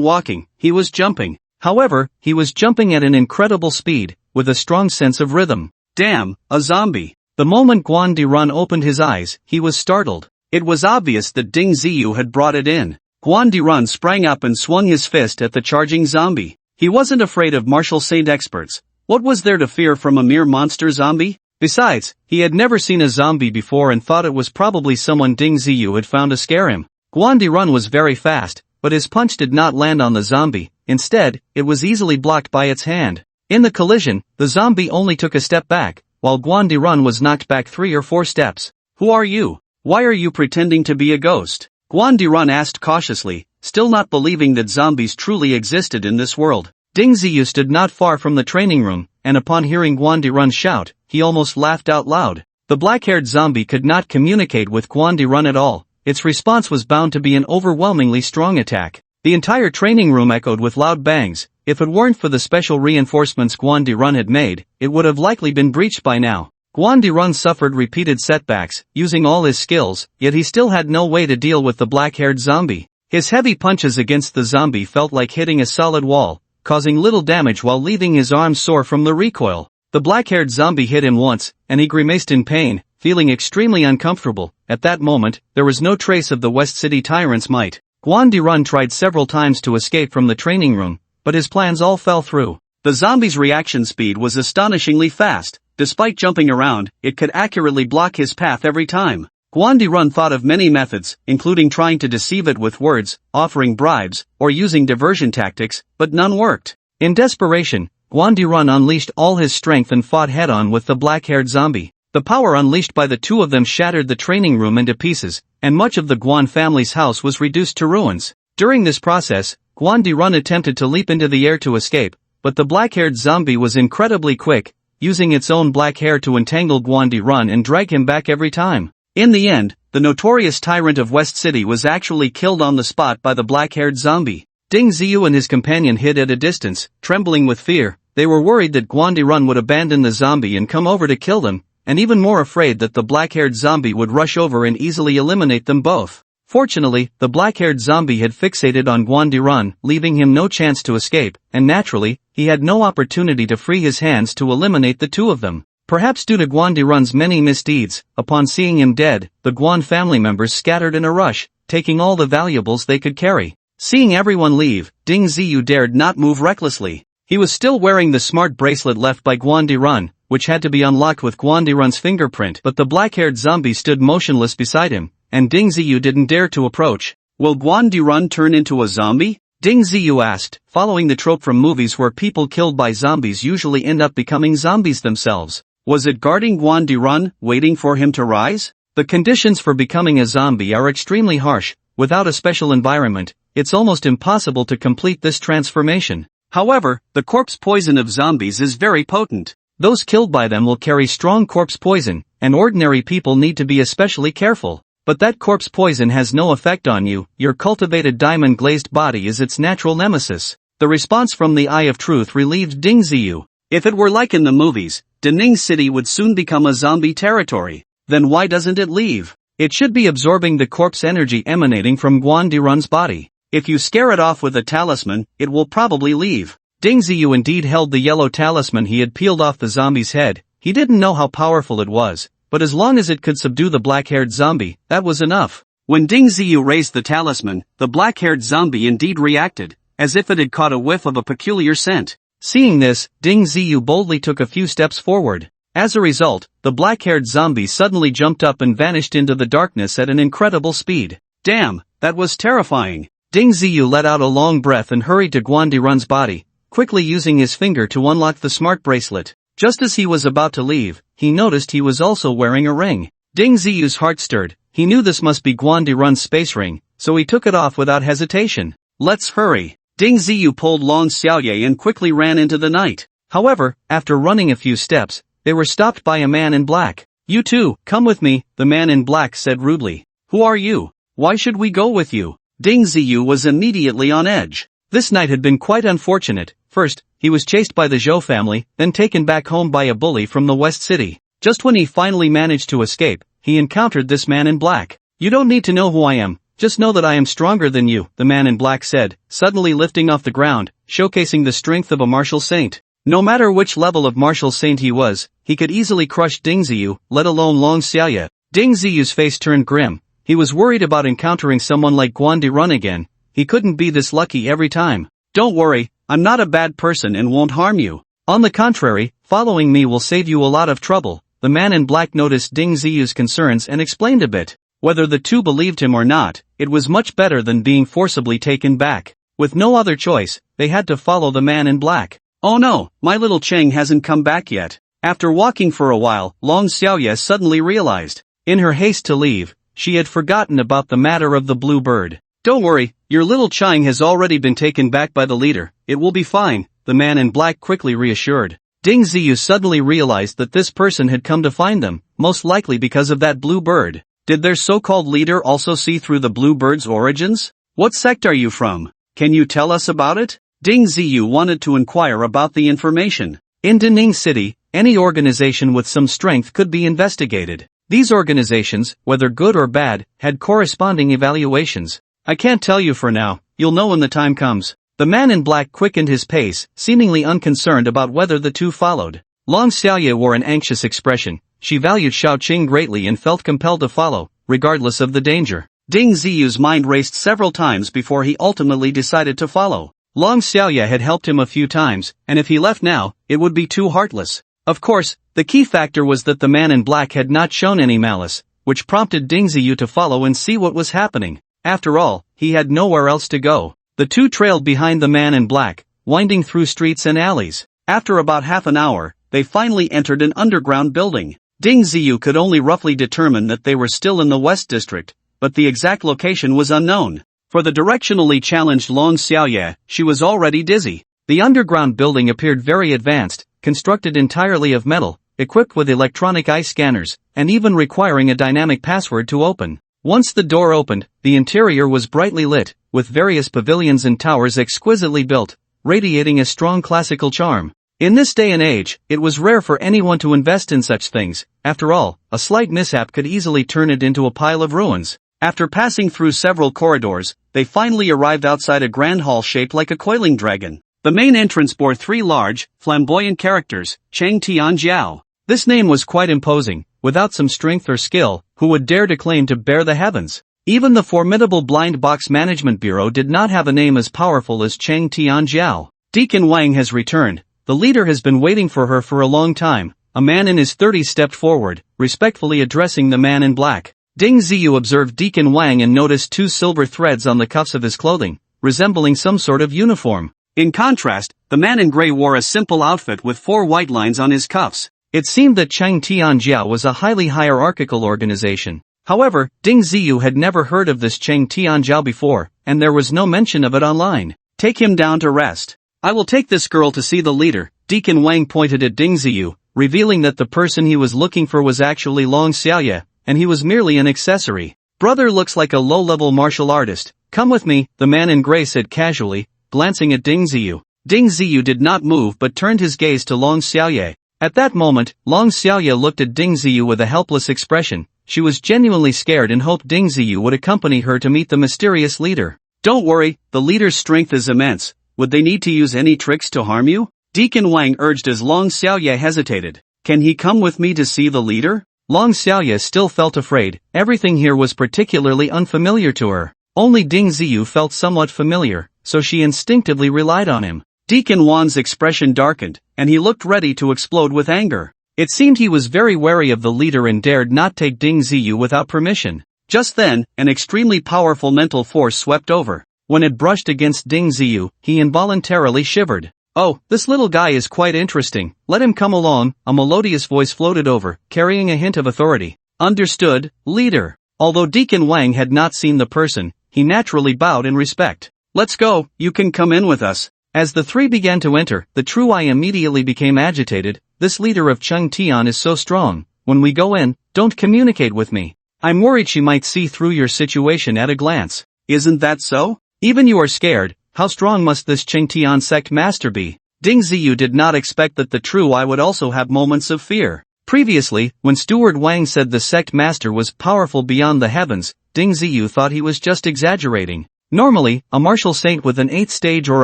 walking, he was jumping. However, he was jumping at an incredible speed, with a strong sense of rhythm. Damn, a zombie. The moment Guan Duran opened his eyes, he was startled. It was obvious that Ding Ziyu had brought it in. Guan Duran sprang up and swung his fist at the charging zombie. He wasn't afraid of Martial Saint experts. What was there to fear from a mere monster zombie? Besides, he had never seen a zombie before and thought it was probably someone Ding Ziyu had found to scare him. Guan Duran was very fast, but his punch did not land on the zombie. Instead, it was easily blocked by its hand. In the collision, the zombie only took a step back, while Guan Duran was knocked back 3 or 4 steps. "Who are you? Why are you pretending to be a ghost?" Guan Duran asked cautiously, still not believing that zombies truly existed in this world. Ding Ziyu stood not far from the training room, and upon hearing Guan Duran shout, he almost laughed out loud. The black-haired zombie could not communicate with Guan Duran at all. Its response was bound to be an overwhelmingly strong attack. The entire training room echoed with loud bangs. If it weren't for the special reinforcements Guan Duran had made, it would have likely been breached by now. Guan Duran suffered repeated setbacks, using all his skills, yet he still had no way to deal with the black-haired zombie. His heavy punches against the zombie felt like hitting a solid wall, causing little damage while leaving his arms sore from the recoil. The black-haired zombie hit him once, and he grimaced in pain, feeling extremely uncomfortable. At that moment, there was no trace of the West City tyrant's might. Guan Duran tried several times to escape from the training room, but his plans all fell through. The zombie's reaction speed was astonishingly fast. Despite jumping around, it could accurately block his path every time. Guan Duran thought of many methods, including trying to deceive it with words, offering bribes, or using diversion tactics, but none worked. In desperation, Guan Duran unleashed all his strength and fought head-on with the black-haired zombie. The power unleashed by the two of them shattered the training room into pieces, and much of the Guan family's house was reduced to ruins. During this process, Guan Duran attempted to leap into the air to escape, but the black-haired zombie was incredibly quick, using its own black hair to entangle Guan Duran and drag him back every time. In the end, the notorious tyrant of West City was actually killed on the spot by the black-haired zombie. Ding Ziyu and his companion hid at a distance, trembling with fear. They were worried that Guan Duran would abandon the zombie and come over to kill them, and even more afraid that the black-haired zombie would rush over and easily eliminate them both. Fortunately, the black-haired zombie had fixated on Guan Duran, leaving him no chance to escape, and naturally, he had no opportunity to free his hands to eliminate the two of them. Perhaps due to Guan Duran's many misdeeds, upon seeing him dead, the Guan family members scattered in a rush, taking all the valuables they could carry. Seeing everyone leave, Ding Ziyu dared not move recklessly. He was still wearing the smart bracelet left by Guan Duran, which had to be unlocked with Guan Duran's fingerprint, but the black-haired zombie stood motionless beside him, and Ding Ziyu didn't dare to approach. "Will Guan Duran turn into a zombie?" Ding Ziyu asked, following the trope from movies where people killed by zombies usually end up becoming zombies themselves. Was it guarding Guan Duran, waiting for him to rise? The conditions for becoming a zombie are extremely harsh. Without a special environment, it's almost impossible to complete this transformation. However, the corpse poison of zombies is very potent. Those killed by them will carry strong corpse poison, and ordinary people need to be especially careful. But that corpse poison has no effect on you. Your cultivated diamond-glazed body is its natural nemesis. The response from the Eye of Truth relieved Ding Ziyu. If it were like in the movies, Daning City would soon become a zombie territory. Then why doesn't it leave? It should be absorbing the corpse energy emanating from Guan Duran's body. If you scare it off with a talisman, it will probably leave. Ding Ziyu indeed held the yellow talisman he had peeled off the zombie's head. He didn't know how powerful it was, but as long as it could subdue the black-haired zombie, that was enough. When Ding Ziyu raised the talisman, the black-haired zombie indeed reacted, as if it had caught a whiff of a peculiar scent. Seeing this, Ding Ziyu boldly took a few steps forward. As a result, the black-haired zombie suddenly jumped up and vanished into the darkness at an incredible speed. Damn, that was terrifying. Ding Ziyu let out a long breath and hurried to Guan Duran's body, quickly using his finger to unlock the smart bracelet. Just as he was about to leave, he noticed he was also wearing a ring. Ding Ziyu's heart stirred. He knew this must be Guan Duran's space ring, so he took it off without hesitation. Let's hurry. Ding Ziyu pulled Long Xiaoye and quickly ran into the night. However, after running a few steps, they were stopped by a man in black. You too, come with me, the man in black said rudely. Who are you? Why should we go with you? Ding Ziyu was immediately on edge. This night had been quite unfortunate. First, he was chased by the Zhou family, then taken back home by a bully from the West City. Just when he finally managed to escape, he encountered this man in black. You don't need to know who I am, just know that I am stronger than you, the man in black said, suddenly lifting off the ground, showcasing the strength of a martial saint. No matter which level of martial saint he was, he could easily crush Ding Ziyu, let alone Long Xiaoye. Ding Ziyu's face turned grim. He was worried about encountering someone like Guan Duran again. He couldn't be this lucky every time. Don't worry, I'm not a bad person and won't harm you. On the contrary, following me will save you a lot of trouble. The man in black noticed Ding Ziyu's concerns and explained a bit. Whether the two believed him or not, it was much better than being forcibly taken back. With no other choice, they had to follow the man in black. Oh no, my little Cheng hasn't come back yet. After walking for a while, Long Xiaoye suddenly realized. In her haste to leave, she had forgotten about the matter of the blue bird. Don't worry, your little Cheng has already been taken back by the leader, it will be fine, the man in black quickly reassured. Ding Ziyu suddenly realized that this person had come to find them, most likely because of that blue bird. Did their so-called leader also see through the blue bird's origins? What sect are you from? Can you tell us about it? Ding Ziyu wanted to inquire about the information. In Daning City, any organization with some strength could be investigated. These organizations, whether good or bad, had corresponding evaluations. I can't tell you for now, you'll know when the time comes. The man in black quickened his pace, seemingly unconcerned about whether the two followed. Long Xiaoye wore an anxious expression. She valued Xiaoqing greatly and felt compelled to follow, regardless of the danger. Ding Ziyu's mind raced several times before he ultimately decided to follow. Long Xiaoye had helped him a few times, and if he left now, it would be too heartless. Of course, the key factor was that the man in black had not shown any malice, which prompted Ding Ziyu to follow and see what was happening. After all, he had nowhere else to go. The two trailed behind the man in black, winding through streets and alleys. After about half an hour, they finally entered an underground building. Ding Ziyu could only roughly determine that they were still in the West District, but the exact location was unknown. For the directionally challenged Long Xiaoye, she was already dizzy. The underground building appeared very advanced, constructed entirely of metal, equipped with electronic eye scanners, and even requiring a dynamic password to open. Once the door opened, the interior was brightly lit, with various pavilions and towers exquisitely built, radiating a strong classical charm. In this day and age, it was rare for anyone to invest in such things. After all, a slight mishap could easily turn it into a pile of ruins. After passing through several corridors, they finally arrived outside a grand hall shaped like a coiling dragon. The main entrance bore three large, flamboyant characters, Cheng Tianjiao. This name was quite imposing. Without some strength or skill, who would dare to claim to bear the heavens? Even the formidable Blind Box Management Bureau did not have a name as powerful as Cheng Tianjiao. Deacon Wang has returned. The leader has been waiting for her for a long time. A man in his 30s stepped forward, respectfully addressing the man in black. Ding Ziyu observed Deacon Wang and noticed two silver threads on the cuffs of his clothing, resembling some sort of uniform. In contrast, the man in gray wore a simple outfit with 4 white lines on his cuffs. It seemed that Cheng Tianjiao was a highly hierarchical organization. However, Ding Ziyu had never heard of this Cheng Tianjiao before, and there was no mention of it online. Take him down to rest. I will take this girl to see the leader. Deacon Wang pointed at Ding Ziyu, revealing that the person he was looking for was actually Long Xiaoye, and he was merely an accessory. Brother looks like a low-level martial artist. Come with me, the man in gray said casually, glancing at Ding Ziyu. Ding Ziyu did not move but turned his gaze to Long Xiaoye. At that moment, Long Xiaoye looked at Ding Ziyu with a helpless expression. She was genuinely scared and hoped Ding Ziyu would accompany her to meet the mysterious leader. Don't worry, the leader's strength is immense. Would they need to use any tricks to harm you? Deacon Wang urged as Long Xiaoye hesitated. Can he come with me to see the leader? Long Xiaoye still felt afraid. Everything here was particularly unfamiliar to her. Only Ding Ziyu felt somewhat familiar, so she instinctively relied on him. Deacon Wan's expression darkened, and he looked ready to explode with anger. It seemed he was very wary of the leader and dared not take Ding Ziyu without permission. Just then, an extremely powerful mental force swept over. When it brushed against Ding Ziyu, he involuntarily shivered. Oh, this little guy is quite interesting. Let him come along, a melodious voice floated over, carrying a hint of authority. Understood, leader. Although Deacon Wang had not seen the person, he naturally bowed in respect. Let's go, you can come in with us. As the three began to enter, the True Eye immediately became agitated. This leader of Cheng Tian is so strong. When we go in, don't communicate with me. I'm worried she might see through your situation at a glance. Isn't that so? Even you are scared. How strong must this Cheng Tian sect master be? Ding Ziyu did not expect that the True Eye would also have moments of fear. Previously, when Steward Wang said the sect master was powerful beyond the heavens, Ding Ziyu thought he was just exaggerating. Normally, a martial saint with an 8th stage or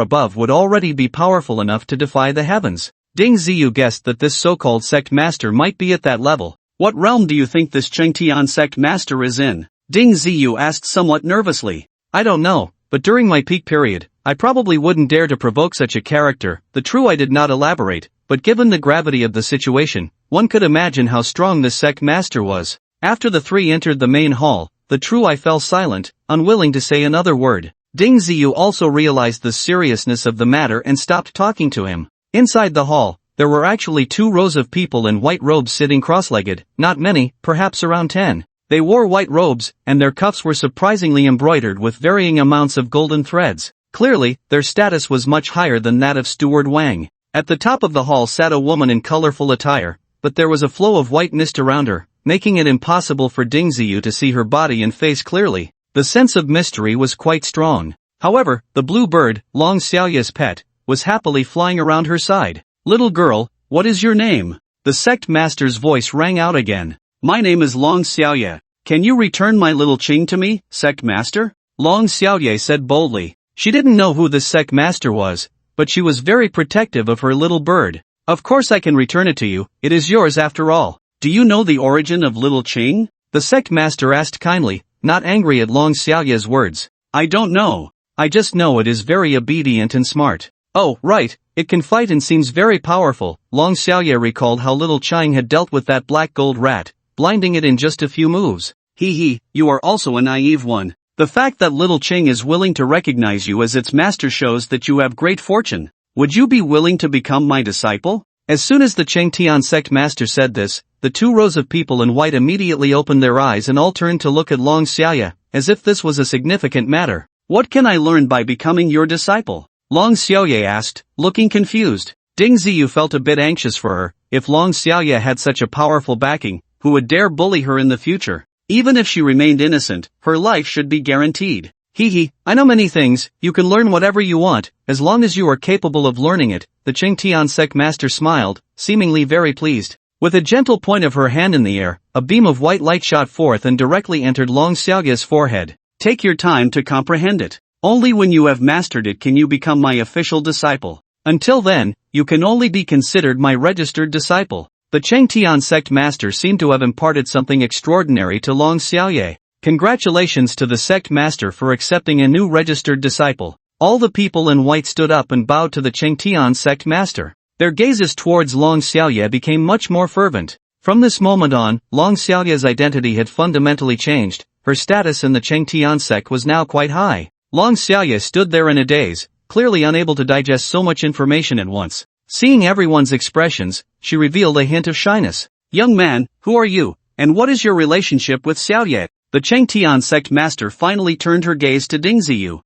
above would already be powerful enough to defy the heavens. Ding Ziyu guessed that this so-called sect master might be at that level. What realm do you think this Cheng Tian sect master is in? Ding Ziyu asked somewhat nervously. I don't know, but during my peak period, I probably wouldn't dare to provoke such a character. The True Eye did not elaborate, but given the gravity of the situation, one could imagine how strong this sect master was. After the three entered the main hall, the true I fell silent, unwilling to say another word. Ding Ziyu also realized the seriousness of the matter and stopped talking to him. Inside the hall, there were actually 2 rows of people in white robes sitting cross-legged, not many, perhaps around 10. They wore white robes, and their cuffs were surprisingly embroidered with varying amounts of golden threads. Clearly, their status was much higher than that of Steward Wang. At the top of the hall sat a woman in colorful attire, but there was a flow of white mist around her, making it impossible for Ding Ziyu to see her body and face clearly. The sense of mystery was quite strong. However, the blue bird, Long Xiaoya's pet, was happily flying around her side. "Little girl, what is your name?" The sect master's voice rang out again. "My name is Long Xiaoya. Can you return my little Qing to me, sect master?" Long Xiaoya said boldly. She didn't know who this sect master was, but she was very protective of her little bird. "Of course I can return it to you, it is yours after all. Do you know the origin of little Qing?" The sect master asked kindly, not angry at Long Xiaoya's words. "I don't know. I just know it is very obedient and smart." "Oh, right, it can fight and seems very powerful." Long Xiaoya recalled how little Qing had dealt with that black gold rat, blinding it in just a few moves. "Hee, you are also a naive one. The fact that little Qing is willing to recognize you as its master shows that you have great fortune. Would you be willing to become my disciple?" As soon as the Chengtian sect master said this, the 2 rows of people in white immediately opened their eyes and all turned to look at Long Xiaoya, as if this was a significant matter. "What can I learn by becoming your disciple?" Long Xiaoya asked, looking confused. Ding Ziyu felt a bit anxious for her. If Long Xiaoya had such a powerful backing, who would dare bully her in the future? Even if she remained innocent, her life should be guaranteed. I know many things, you can learn whatever you want, as long as you are capable of learning it," the Chengtian sect master smiled, seemingly very pleased. With a gentle point of her hand in the air, a beam of white light shot forth and directly entered Long Xiaoya's forehead. "Take your time to comprehend it. Only when you have mastered it can you become my official disciple. Until then, you can only be considered my registered disciple." The Chengtian sect master seemed to have imparted something extraordinary to Long Xiaoya. Congratulations to the sect master for accepting a new registered disciple. All the people in white stood up and bowed to the Chengtian sect master. Their gazes towards Long Xiaoya became much more fervent. From this moment on, Long Xiaoya's identity had fundamentally changed. Her status in the Chengtian sect was now quite high. Long Xiaoya stood there in a daze, clearly unable to digest so much information at once. Seeing everyone's expressions, she revealed a hint of shyness. "Young man, who are you, and what is your relationship with Xiaoya?" The Chengtian sect master finally turned her gaze to Ding Ziyu.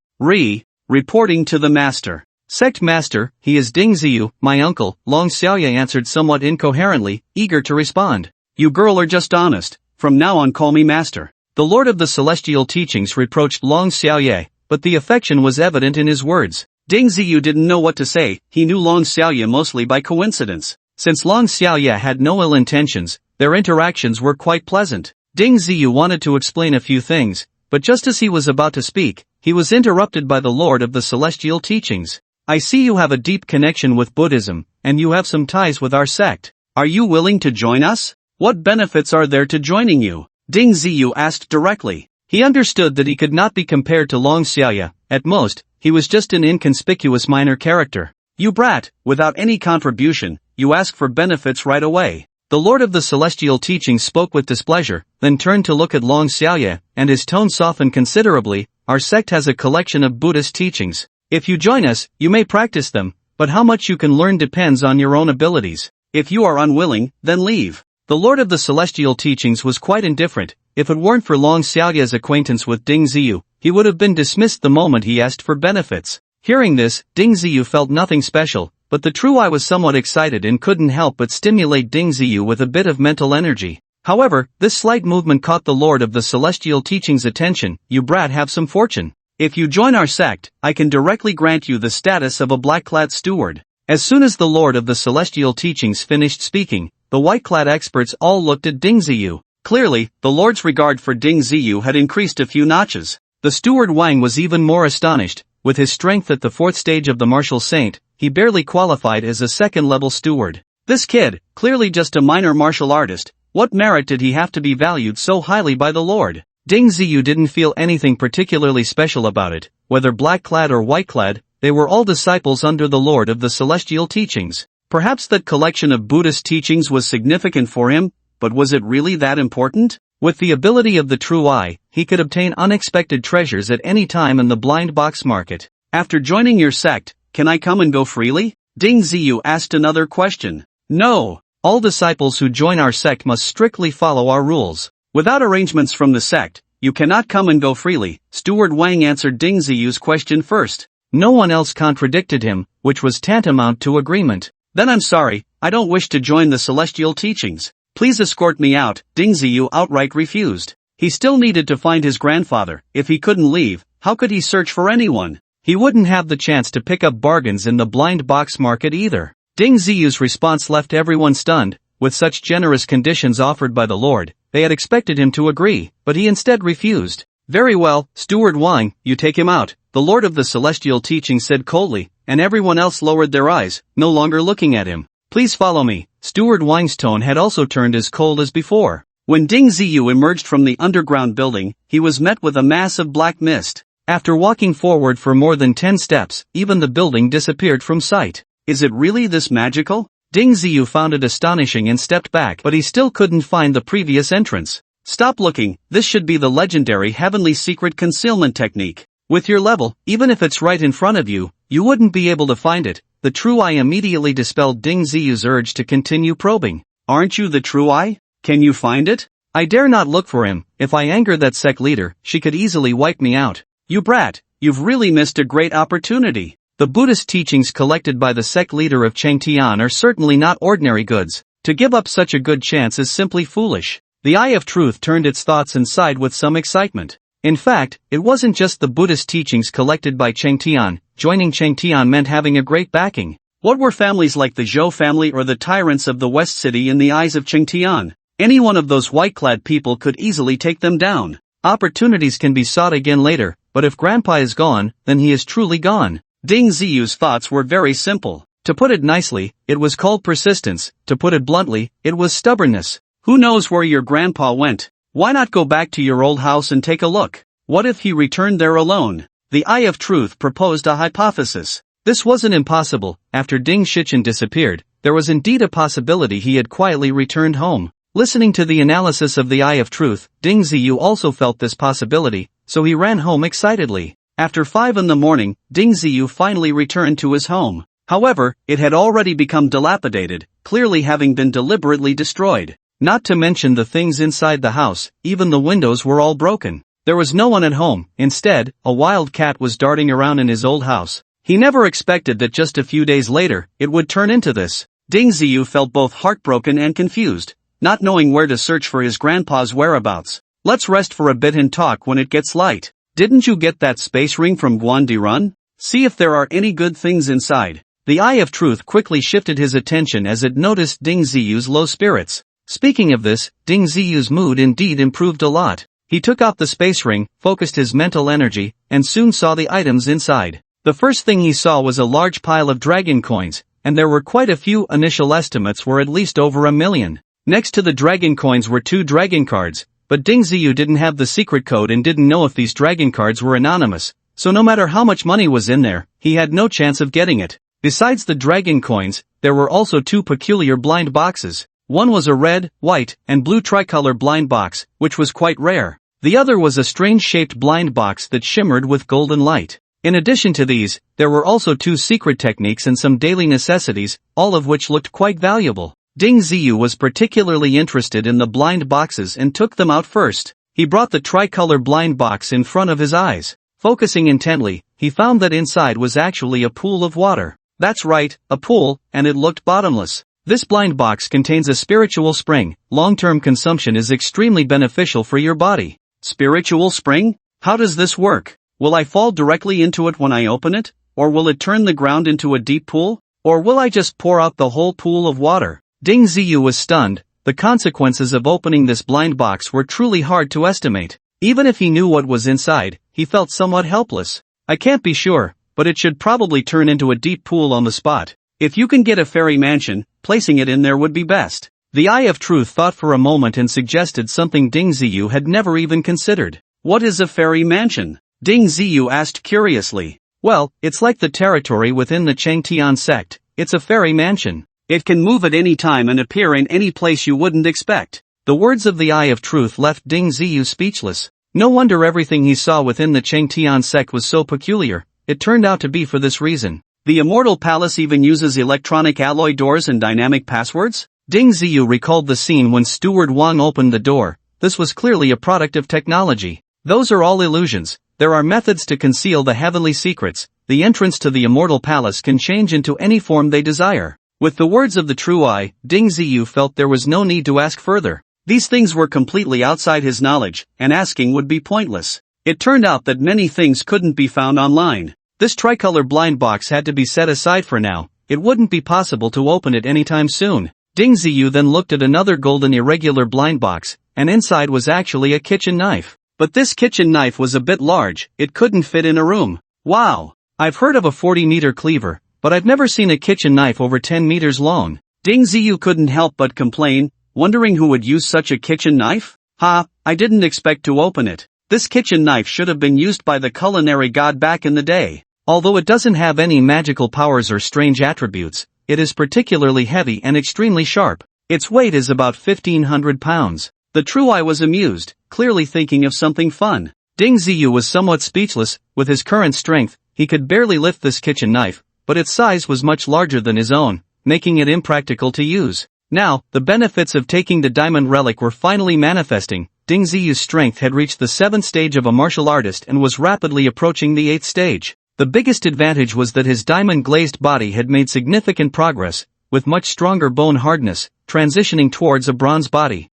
Reporting to the master. "Sect master, he is Ding Ziyu, my uncle," Long Xiaoya answered somewhat incoherently, eager to respond. "You girl are just honest, from now on call me master." The Lord of the Celestial Teachings reproached Long Xiaoya, but the affection was evident in his words. Ding Ziyu didn't know what to say. He knew Long Xiaoya mostly by coincidence. Since Long Xiaoya had no ill intentions, their interactions were quite pleasant. Ding Ziyu wanted to explain a few things, but just as he was about to speak, he was interrupted by the Lord of the Celestial Teachings. "I see you have a deep connection with Buddhism, and you have some ties with our sect. Are you willing to join us? What benefits are there to joining you?" Ding Ziyu asked directly. He understood that he could not be compared to Long Xiaoya. At most, he was just an inconspicuous minor character. "You brat, without any contribution, you ask for benefits right away." The Lord of the Celestial Teachings spoke with displeasure, then turned to look at Long Xiaoya, and his tone softened considerably. "Our sect has a collection of Buddhist teachings. If you join us, you may practice them, but how much you can learn depends on your own abilities. If you are unwilling, then leave." The Lord of the Celestial Teachings was quite indifferent. If it weren't for Long Xiaoya's acquaintance with Ding Ziyu, he would have been dismissed the moment he asked for benefits. Hearing this, Ding Ziyu felt nothing special, but the true I was somewhat excited and couldn't help but stimulate Ding Ziyu with a bit of mental energy. However, this slight movement caught the Lord of the Celestial Teachings' attention. "You brat have some fortune. If you join our sect, I can directly grant you the status of a black-clad steward." As soon as the Lord of the Celestial Teachings finished speaking, the white-clad experts all looked at Ding Ziyu. Clearly, the Lord's regard for Ding Ziyu had increased a few notches. The steward Wang was even more astonished. With his strength at the 4th stage of the martial saint, he barely qualified as a second-level steward. This kid, clearly just a minor martial artist, what merit did he have to be valued so highly by the Lord? Ding Ziyu didn't feel anything particularly special about it. Whether black-clad or white-clad, they were all disciples under the Lord of the Celestial Teachings. Perhaps that collection of Buddhist teachings was significant for him, but was it really that important? With the ability of the true eye, he could obtain unexpected treasures at any time in the blind box market. After joining your sect, can I come and go freely? Ding Ziyu asked another question. No. All disciples who join our sect must strictly follow our rules. Without arrangements from the sect, you cannot come and go freely. Steward Wang answered Ding Ziyu's question first. No one else contradicted him, which was tantamount to agreement. Then I'm sorry, I don't wish to join the celestial teachings. Please escort me out. Ding Ziyu outright refused. He still needed to find his grandfather. If he couldn't leave, how could he search for anyone? He wouldn't have the chance to pick up bargains in the blind box market either. Ding Ziyu's response left everyone stunned. With such generous conditions offered by the Lord, they had expected him to agree, but he instead refused. Very well, Steward Wang, you take him out, the Lord of the Celestial Teaching said coldly, and everyone else lowered their eyes, no longer looking at him. Please follow me. Steward Wang's tone had also turned as cold as before. When Ding Ziyu emerged from the underground building, he was met with a mass of black mist. After walking forward for more than 10 steps, even the building disappeared from sight. Is it really this magical? Ding Ziyu found it astonishing and stepped back, but he still couldn't find the previous entrance. Stop looking, this should be the legendary heavenly secret concealment technique. With your level, even if it's right in front of you, you wouldn't be able to find it. The true eye immediately dispelled Ding Ziyu's urge to continue probing. Aren't you the true eye? Can you find it? I dare not look for him. If I anger that sect leader, she could easily wipe me out. You brat, you've really missed a great opportunity. The Buddhist teachings collected by the sect leader of Changtian are certainly not ordinary goods. To give up such a good chance is simply foolish. The Eye of Truth turned its thoughts and sighed with some excitement. In fact, it wasn't just the Buddhist teachings collected by Changtian. Joining Changtian meant having a great backing. What were families like the Zhou family or the tyrants of the West City in the eyes of Changtian? Any one of those white-clad people could easily take them down. Opportunities can be sought again later, but if Grandpa is gone, then he is truly gone. Ding Ziyu's thoughts were very simple. To put it nicely, it was called persistence. To put it bluntly, it was stubbornness. Who knows where your grandpa went? Why not go back to your old house and take a look? What if he returned there alone? The Eye of Truth proposed a hypothesis. This wasn't impossible. After Ding Shichen disappeared, there was indeed a possibility he had quietly returned home. Listening to the analysis of the Eye of Truth, Ding Ziyu also felt this possibility, so he ran home excitedly. After 5 in the morning, Ding Ziyu finally returned to his home. However, it had already become dilapidated, clearly having been deliberately destroyed. Not to mention the things inside the house, even the windows were all broken. There was no one at home. Instead, a wild cat was darting around in his old house. He never expected that just a few days later, it would turn into this. Ding Ziyu felt both heartbroken and confused, not knowing where to search for his grandpa's whereabouts. Let's rest for a bit and talk when it gets light. Didn't you get that space ring from Guan Duran? See if there are any good things inside. The Eye of Truth quickly shifted his attention as it noticed Ding Ziyu's low spirits. Speaking of this, Ding Ziyu's mood indeed improved a lot. He took out the space ring, focused his mental energy, and soon saw the items inside. The first thing he saw was a large pile of dragon coins, and there were quite a few. Initial estimates were at least over 1 million. Next to the dragon coins were 2 dragon cards, but Ding Ziyu didn't have the secret code and didn't know if these dragon cards were anonymous, so no matter how much money was in there, he had no chance of getting it. Besides the dragon coins, there were also 2 peculiar blind boxes. One was a red, white, and blue tricolor blind box, which was quite rare. The other was a strange-shaped blind box that shimmered with golden light. In addition to these, there were also 2 secret techniques and some daily necessities, all of which looked quite valuable. Ding Ziyu was particularly interested in the blind boxes and took them out first. He brought the tricolor blind box in front of his eyes. Focusing intently, he found that inside was actually a pool of water. That's right, a pool, and it looked bottomless. This blind box contains a spiritual spring. Long-term consumption is extremely beneficial for your body. Spiritual spring? How does this work? Will I fall directly into it when I open it? Or will it turn the ground into a deep pool? Or will I just pour out the whole pool of water? Ding Ziyu was stunned. The consequences of opening this blind box were truly hard to estimate. Even if he knew what was inside, he felt somewhat helpless. I can't be sure, but it should probably turn into a deep pool on the spot. If you can get a fairy mansion, placing it in there would be best. The Eye of Truth thought for a moment and suggested something Ding Ziyu had never even considered. What is a fairy mansion? Ding Ziyu asked curiously. Well, it's like the territory within the Changtian sect. It's a fairy mansion. It can move at any time and appear in any place you wouldn't expect. The The words of the Eye of Truth left Ding Ziyu speechless. No wonder everything he saw within the Changtian sect was so peculiar. It turned out to be for this reason. The Immortal Palace even uses electronic alloy doors and dynamic passwords? Ding Ziyu recalled the scene when Steward Wang opened the door. This was clearly a product of technology. Those are all illusions. There are methods to conceal the heavenly secrets. The entrance to the Immortal Palace can change into any form they desire. With the words of the True Eye, Ding Ziyu felt there was no need to ask further. These things were completely outside his knowledge, and asking would be pointless. It turned out that many things couldn't be found online. This tricolor blind box had to be set aside for now. It wouldn't be possible to open it anytime soon. Ding Ziyu then looked at another golden irregular blind box, and inside was actually a kitchen knife. But this kitchen knife was a bit large, it couldn't fit in a room. Wow! I've heard of a 40-meter cleaver, but I've never seen a kitchen knife over 10 meters long. Ding Ziyu couldn't help but complain, wondering who would use such a kitchen knife? I didn't expect to open it. This kitchen knife should have been used by the culinary god back in the day. Although it doesn't have any magical powers or strange attributes, it is particularly heavy and extremely sharp. Its weight is about 1,500 pounds. The True Eye was amused, clearly thinking of something fun. Ding Ziyu was somewhat speechless. With his current strength, he could barely lift this kitchen knife, but its size was much larger than his own, making it impractical to use. Now, the benefits of taking the diamond relic were finally manifesting. Ding Ziyu's strength had reached the 7th stage of a martial artist and was rapidly approaching the 8th stage. The biggest advantage was that his diamond-glazed body had made significant progress, with much stronger bone hardness, transitioning towards a bronze body.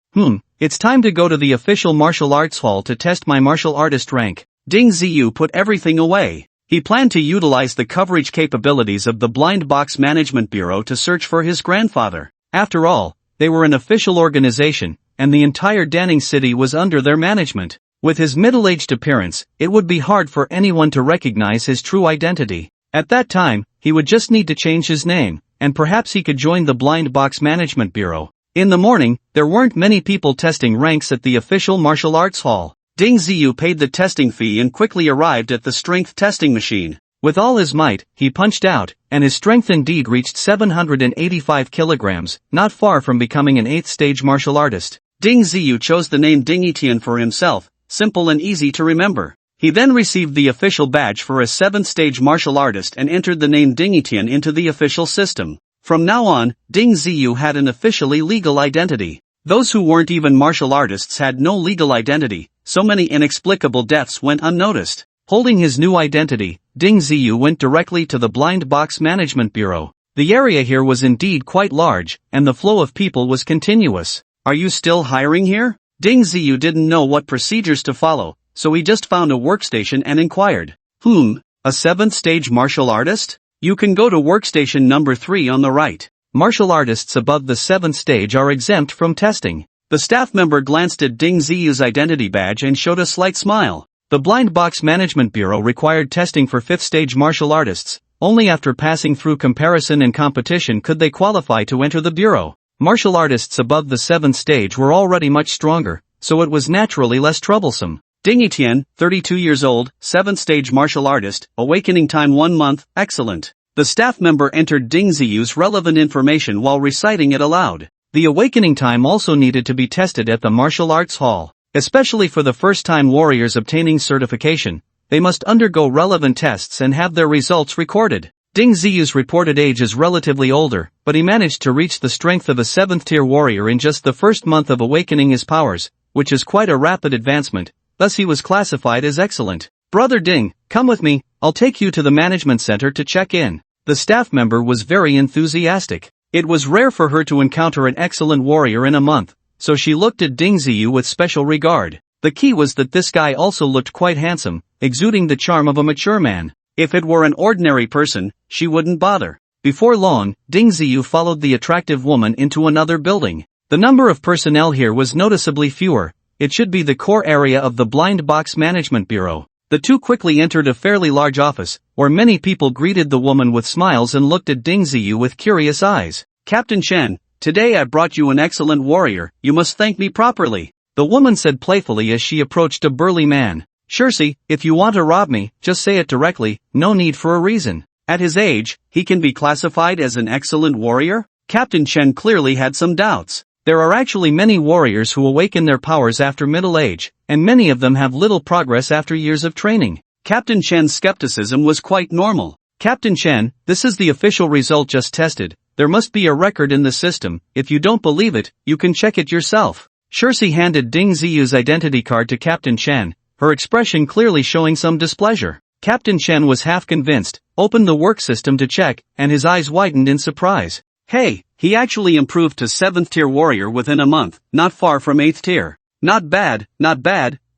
It's time to go to the official martial arts hall to test my martial artist rank. Ding Ziyu put everything away. He planned to utilize the coverage capabilities of the Blind Box Management Bureau to search for his grandfather. After all, they were an official organization, and the entire Danning city was under their management. With his middle-aged appearance, it would be hard for anyone to recognize his true identity. At that time, he would just need to change his name, and perhaps he could join the Blind Box Management Bureau. In the morning, there weren't many people testing ranks at the official martial arts hall. Ding Ziyu paid the testing fee and quickly arrived at the strength testing machine. With all his might, he punched out, and his strength indeed reached 785 kilograms, not far from becoming an 8th stage martial artist. Ding Ziyu chose the name Ding Etian for himself, simple and easy to remember. He then received the official badge for a 7th stage martial artist and entered the name Ding Etian into the official system. From now on, Ding Ziyu had an officially legal identity. Those who weren't even martial artists had no legal identity. So many inexplicable deaths went unnoticed. Holding his new identity, Ding Ziyu went directly to the Blind Box Management Bureau. The area here was indeed quite large, and the flow of people was continuous. Are you still hiring here? Ding Ziyu didn't know what procedures to follow, so he just found a workstation and inquired. A 7th stage martial artist? You can go to workstation number 3 on the right. Martial artists above the 7th stage are exempt from testing. The staff member glanced at Ding Ziyu's identity badge and showed a slight smile. The Blind Box Management Bureau required testing for 5th stage martial artists. Only after passing through comparison and competition could they qualify to enter the bureau. Martial artists above the 7th stage were already much stronger, so it was naturally less troublesome. Ding Etian, 32 years old, 7th stage martial artist, awakening time 1 month, excellent. The staff member entered Ding Ziyu's relevant information while reciting it aloud. The awakening time also needed to be tested at the martial arts hall. Especially for the first-time warriors obtaining certification, they must undergo relevant tests and have their results recorded. Ding Ziyu's reported age is relatively older, but he managed to reach the strength of a 7th-tier warrior in just the first month of awakening his powers, which is quite a rapid advancement. Thus he was classified as excellent. Brother Ding, come with me, I'll take you to the management center to check in. The staff member was very enthusiastic. It was rare for her to encounter an excellent warrior in a month, so she looked at Ding Ziyu with special regard. The key was that this guy also looked quite handsome, exuding the charm of a mature man. If it were an ordinary person, she wouldn't bother. Before long, Ding Ziyu followed the attractive woman into another building. The number of personnel here was noticeably fewer. It should be the core area of the Blind Box Management Bureau. The two quickly entered a fairly large office, where many people greeted the woman with smiles and looked at Ding Ziyu with curious eyes. Captain Chen, today I brought you an excellent warrior, you must thank me properly. The woman said playfully as she approached a burly man. Sure, if you want to rob me, just say it directly, no need for a reason. At his age, he can be classified as an excellent warrior? Captain Chen clearly had some doubts. There are actually many warriors who awaken their powers after middle age, and many of them have little progress after years of training. Captain Chen's skepticism was quite normal. Captain Chen, this is the official result just tested. There must be a record in the system. If you don't believe it, you can check it yourself. Shirsi handed Ding Ziyu's identity card to Captain Chen, her expression clearly showing some displeasure. Captain Chen was half convinced, opened the work system to check, and his eyes widened in surprise. Hey, he actually improved to 7th tier warrior within a month, not far from 8th tier. Not bad,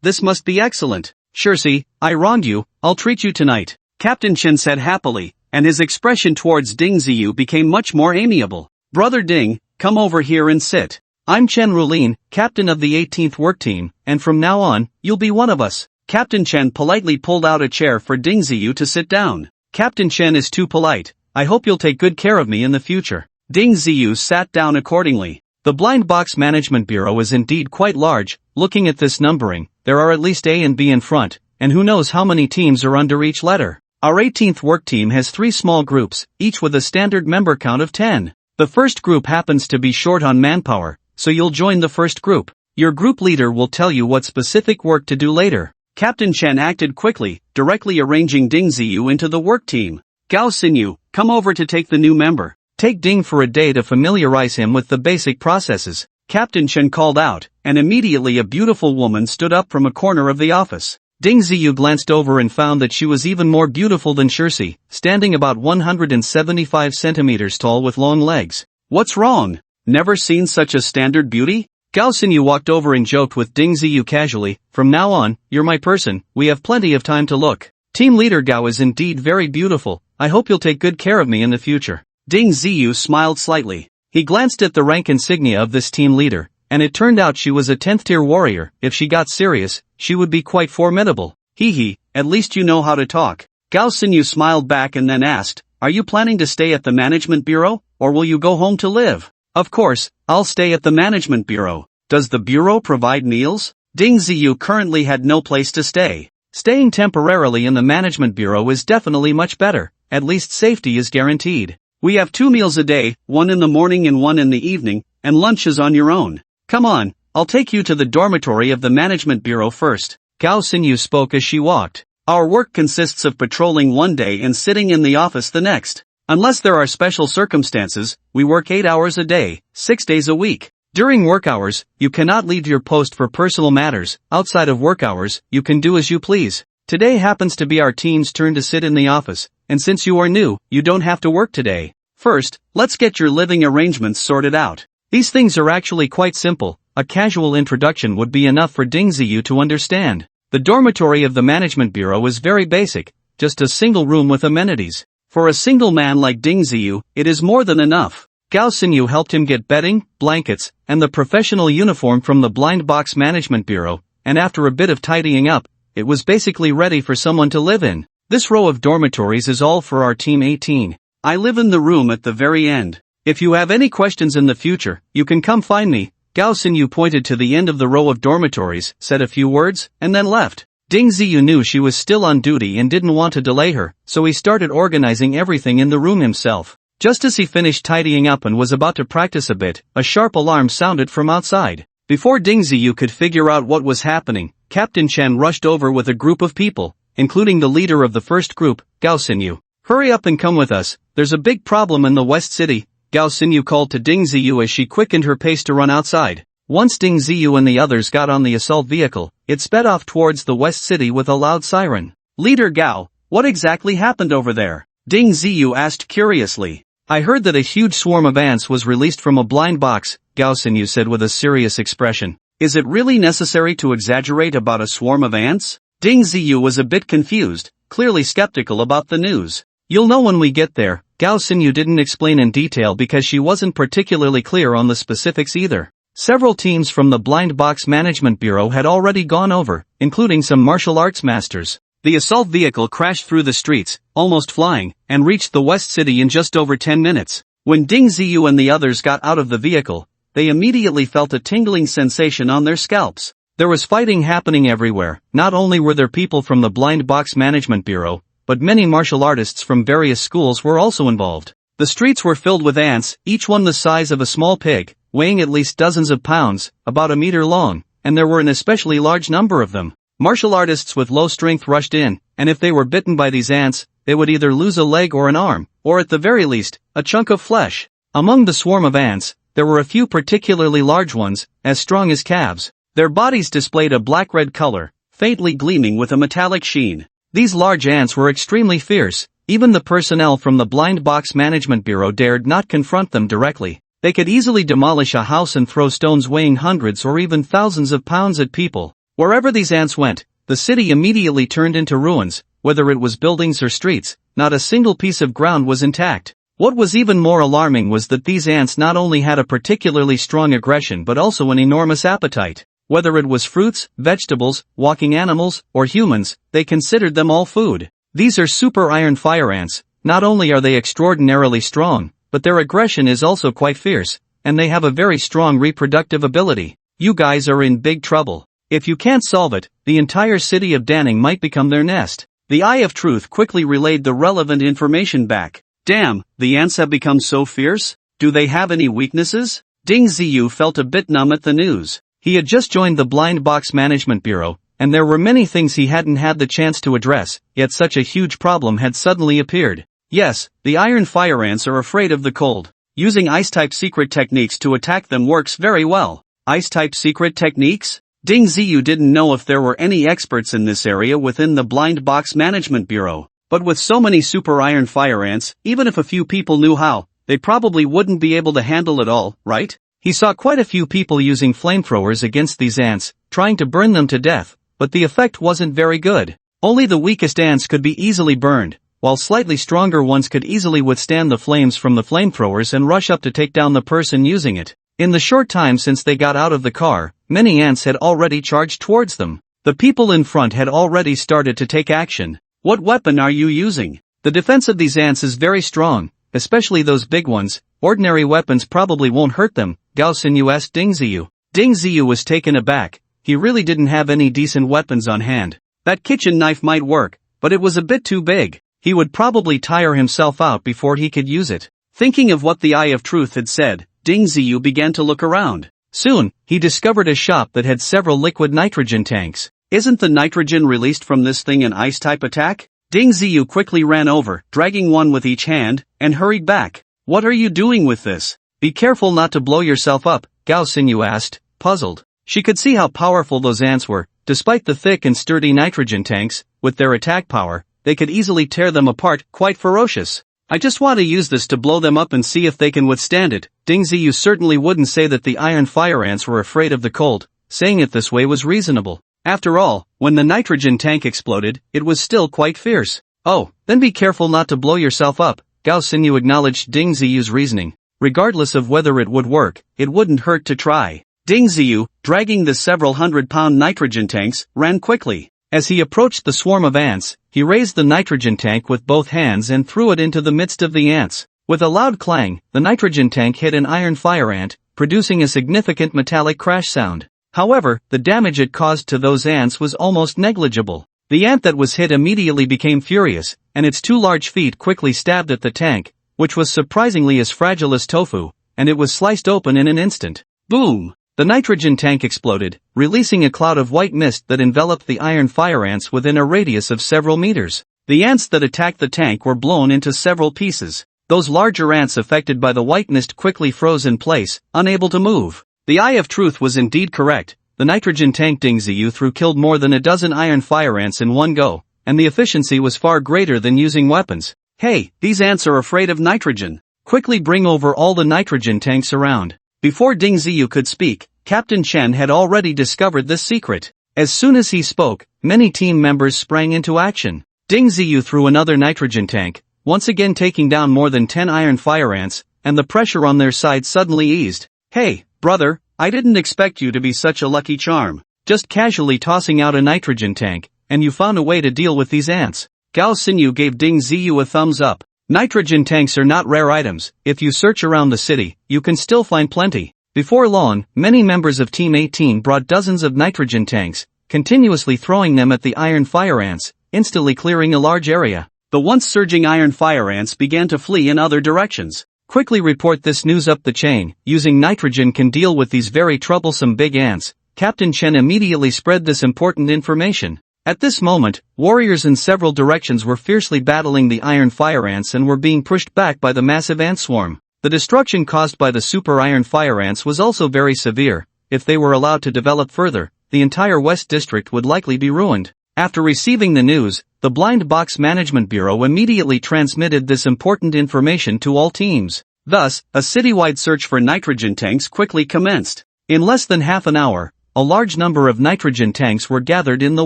this must be excellent. Shirsi, I wronged you, I'll treat you tonight. Captain Chen said happily, and his expression towards Ding Ziyu became much more amiable. Brother Ding, come over here and sit. I'm Chen Rulin, captain of the 18th work team, and from now on, you'll be one of us. Captain Chen politely pulled out a chair for Ding Ziyu to sit down. Captain Chen is too polite. I hope you'll take good care of me in the future. Ding Ziyu sat down accordingly. The Blind Box Management Bureau is indeed quite large. Looking at this numbering, there are at least A and B in front, and who knows how many teams are under each letter. Our 18th work team has 3 small groups, each with a standard member count of 10. The first group happens to be short on manpower, so you'll join the first group. Your group leader will tell you what specific work to do later. Captain Chen acted quickly, directly arranging Ding Ziyu into the work team. Gao Xinyu, come over to take the new member. Take Ding for a day to familiarize him with the basic processes. Captain Chen called out, and immediately a beautiful woman stood up from a corner of the office. Ding Ziyu glanced over and found that she was even more beautiful than Shirsi, standing about 175 centimeters tall with long legs. What's wrong? Never seen such a standard beauty? Gao Xinyu walked over and joked with Ding Ziyu casually, from now on, you're my person, we have plenty of time to look. Team leader Gao is indeed very beautiful, I hope you'll take good care of me in the future. Ding Ziyu smiled slightly. He glanced at the rank insignia of this team leader, and it turned out she was a 10th tier warrior. If she got serious, she would be quite formidable. Hee, at least you know how to talk. Gao Xinyu smiled back and then asked, are you planning to stay at the management bureau, or will you go home to live? Of course, I'll stay at the management bureau. Does the bureau provide meals? Ding Ziyu currently had no place to stay. Staying temporarily in the management bureau is definitely much better, at least safety is guaranteed. We have 2 meals a day, one in the morning and one in the evening, and lunch is on your own. Come on, I'll take you to the dormitory of the management bureau first. Gao Xinyu spoke as she walked. Our work consists of patrolling one day and sitting in the office the next. Unless there are special circumstances, we work 8 hours a day, 6 days a week. During work hours, you cannot leave your post for personal matters. Outside of work hours, you can do as you please. Today happens to be our team's turn to sit in the office, and since you are new, you don't have to work today. First, let's get your living arrangements sorted out. These things are actually quite simple. A casual introduction would be enough for Ding Ziyu to understand. The dormitory of the management bureau is very basic, just a single room with amenities. For a single man like Ding Ziyu, it is more than enough. Gao Xinyu helped him get bedding, blankets, and the professional uniform from the Blind Box Management Bureau, and after a bit of tidying up, it was basically ready for someone to live in. This row of dormitories is all for our Team 18. I live in the room at the very end. If you have any questions in the future, you can come find me. Gao Xinyu pointed to the end of the row of dormitories, said a few words, and then left. Ding Ziyu knew she was still on duty and didn't want to delay her, so he started organizing everything in the room himself. Just as he finished tidying up and was about to practice a bit, a sharp alarm sounded from outside. Before Ding Ziyu could figure out what was happening, Captain Chen rushed over with a group of people, including the leader of the first group, Gao Xinyu. Hurry up and come with us, there's a big problem in the West City, Gao Xinyu called to Ding Ziyu as she quickened her pace to run outside. Once Ding Ziyu and the others got on the assault vehicle, it sped off towards the West City with a loud siren. Leader Gao, what exactly happened over there? Ding Ziyu asked curiously. I heard that a huge swarm of ants was released from a blind box, Gao Xinyu said with a serious expression. Is it really necessary to exaggerate about a swarm of ants? Ding Ziyu was a bit confused, clearly skeptical about the news. You'll know when we get there, Gao Xinyu didn't explain in detail because she wasn't particularly clear on the specifics either. Several teams from the Blind Box Management Bureau had already gone over, including some martial arts masters. The assault vehicle crashed through the streets, almost flying, and reached the West City in just over 10 minutes. When Ding Ziyu and the others got out of the vehicle, they immediately felt a tingling sensation on their scalps. There was fighting happening everywhere. Not only were there people from the Blind Box Management Bureau, but many martial artists from various schools were also involved. The streets were filled with ants, each one the size of a small pig, weighing at least dozens of pounds, about a meter long, and there were an especially large number of them. Martial artists with low strength rushed in, and if they were bitten by these ants, they would either lose a leg or an arm, or at the very least, a chunk of flesh. Among the swarm of ants, there were a few particularly large ones, as strong as calves. Their bodies displayed a black-red color, faintly gleaming with a metallic sheen. These large ants were extremely fierce. Even the personnel from the Blind Box Management Bureau dared not confront them directly. They could easily demolish a house and throw stones weighing hundreds or even thousands of pounds at people. Wherever these ants went, the city immediately turned into ruins. Whether it was buildings or streets, not a single piece of ground was intact. What was even more alarming was that these ants not only had a particularly strong aggression but also an enormous appetite. Whether it was fruits, vegetables, walking animals, or humans, they considered them all food. These are super iron fire ants. Not only are they extraordinarily strong, but their aggression is also quite fierce, and they have a very strong reproductive ability. You guys are in big trouble. If you can't solve it, the entire city of Danning might become their nest. The Eye of Truth quickly relayed the relevant information back. Damn, the ants have become so fierce? Do they have any weaknesses? Ding Ziyu felt a bit numb at the news. He had just joined the Blind Box Management Bureau, and there were many things he hadn't had the chance to address, yet such a huge problem had suddenly appeared. Yes, the iron fire ants are afraid of the cold. Using ice-type secret techniques to attack them works very well. Ice-type secret techniques? Ding Ziyu didn't know if there were any experts in this area within the Blind Box Management Bureau. But with so many super iron fire ants, even if a few people knew how, they probably wouldn't be able to handle it all, right? He saw quite a few people using flamethrowers against these ants, trying to burn them to death, but the effect wasn't very good. Only the weakest ants could be easily burned, while slightly stronger ones could easily withstand the flames from the flamethrowers and rush up to take down the person using it. In the short time since they got out of the car, many ants had already charged towards them. The people in front had already started to take action. What weapon are you using? The defense of these ants is very strong, especially those big ones. Ordinary weapons probably won't hurt them, Gao Xinyu asked Ding Ziyu. Ding Ziyu was taken aback. He really didn't have any decent weapons on hand. That kitchen knife might work, but it was a bit too big. He would probably tire himself out before he could use it. Thinking of what the Eye of Truth had said, Ding Ziyu began to look around. Soon, he discovered a shop that had several liquid nitrogen tanks. Isn't the nitrogen released from this thing an ice-type attack? Ding Ziyu quickly ran over, dragging one with each hand, and hurried back. What are you doing with this? Be careful not to blow yourself up, Gao Xinyu asked, puzzled. She could see how powerful those ants were. Despite the thick and sturdy nitrogen tanks, with their attack power, they could easily tear them apart, quite ferocious. I just want to use this to blow them up and see if they can withstand it. Ding Ziyu certainly wouldn't say that the iron fire ants were afraid of the cold. Saying it this way was reasonable. After all, when the nitrogen tank exploded, it was still quite fierce. Oh, then be careful not to blow yourself up, Gao Xinyu acknowledged Ding Ziyu's reasoning. Regardless of whether it would work, it wouldn't hurt to try. Ding Ziyu, dragging the several hundred-pound nitrogen tanks, ran quickly. As he approached the swarm of ants, he raised the nitrogen tank with both hands and threw it into the midst of the ants. With a loud clang, the nitrogen tank hit an iron fire ant, producing a significant metallic crash sound. However, the damage it caused to those ants was almost negligible. The ant that was hit immediately became furious, and its two large feet quickly stabbed at the tank, which was surprisingly as fragile as tofu, and it was sliced open in an instant. Boom! The nitrogen tank exploded, releasing a cloud of white mist that enveloped the iron fire ants within a radius of several meters. The ants that attacked the tank were blown into several pieces. Those larger ants affected by the white mist quickly froze in place, unable to move. The Eye of Truth was indeed correct. The nitrogen tank Ding Ziyu threw killed more than a dozen iron fire ants in one go, and the efficiency was far greater than using weapons. Hey, these ants are afraid of nitrogen. Quickly bring over all the nitrogen tanks around. Before Ding Ziyu could speak, Captain Chen had already discovered this secret. As soon as he spoke, many team members sprang into action. Ding Ziyu threw another nitrogen tank, once again taking down more than 10 iron fire ants, and the pressure on their side suddenly eased. Hey, brother, I didn't expect you to be such a lucky charm. Just casually tossing out a nitrogen tank, and you found a way to deal with these ants. Gao Xinyu gave Ding Ziyu a thumbs up. Nitrogen tanks are not rare items. If you search around the city, you can still find plenty. Before long, many members of Team 18 brought dozens of nitrogen tanks, continuously throwing them at the iron fire ants, instantly clearing a large area. The once surging iron fire ants began to flee in other directions. Quickly report this news up the chain. Using nitrogen can deal with these very troublesome big ants. Captain Chen immediately spread this important information. At this moment, warriors in several directions were fiercely battling the iron fire ants and were being pushed back by the massive ant swarm. The destruction caused by the super iron fire ants was also very severe. If they were allowed to develop further, the entire West District would likely be ruined. After receiving the news, the Blind Box Management Bureau immediately transmitted this important information to all teams. Thus, a citywide search for nitrogen tanks quickly commenced. In less than half an hour, a large number of nitrogen tanks were gathered in the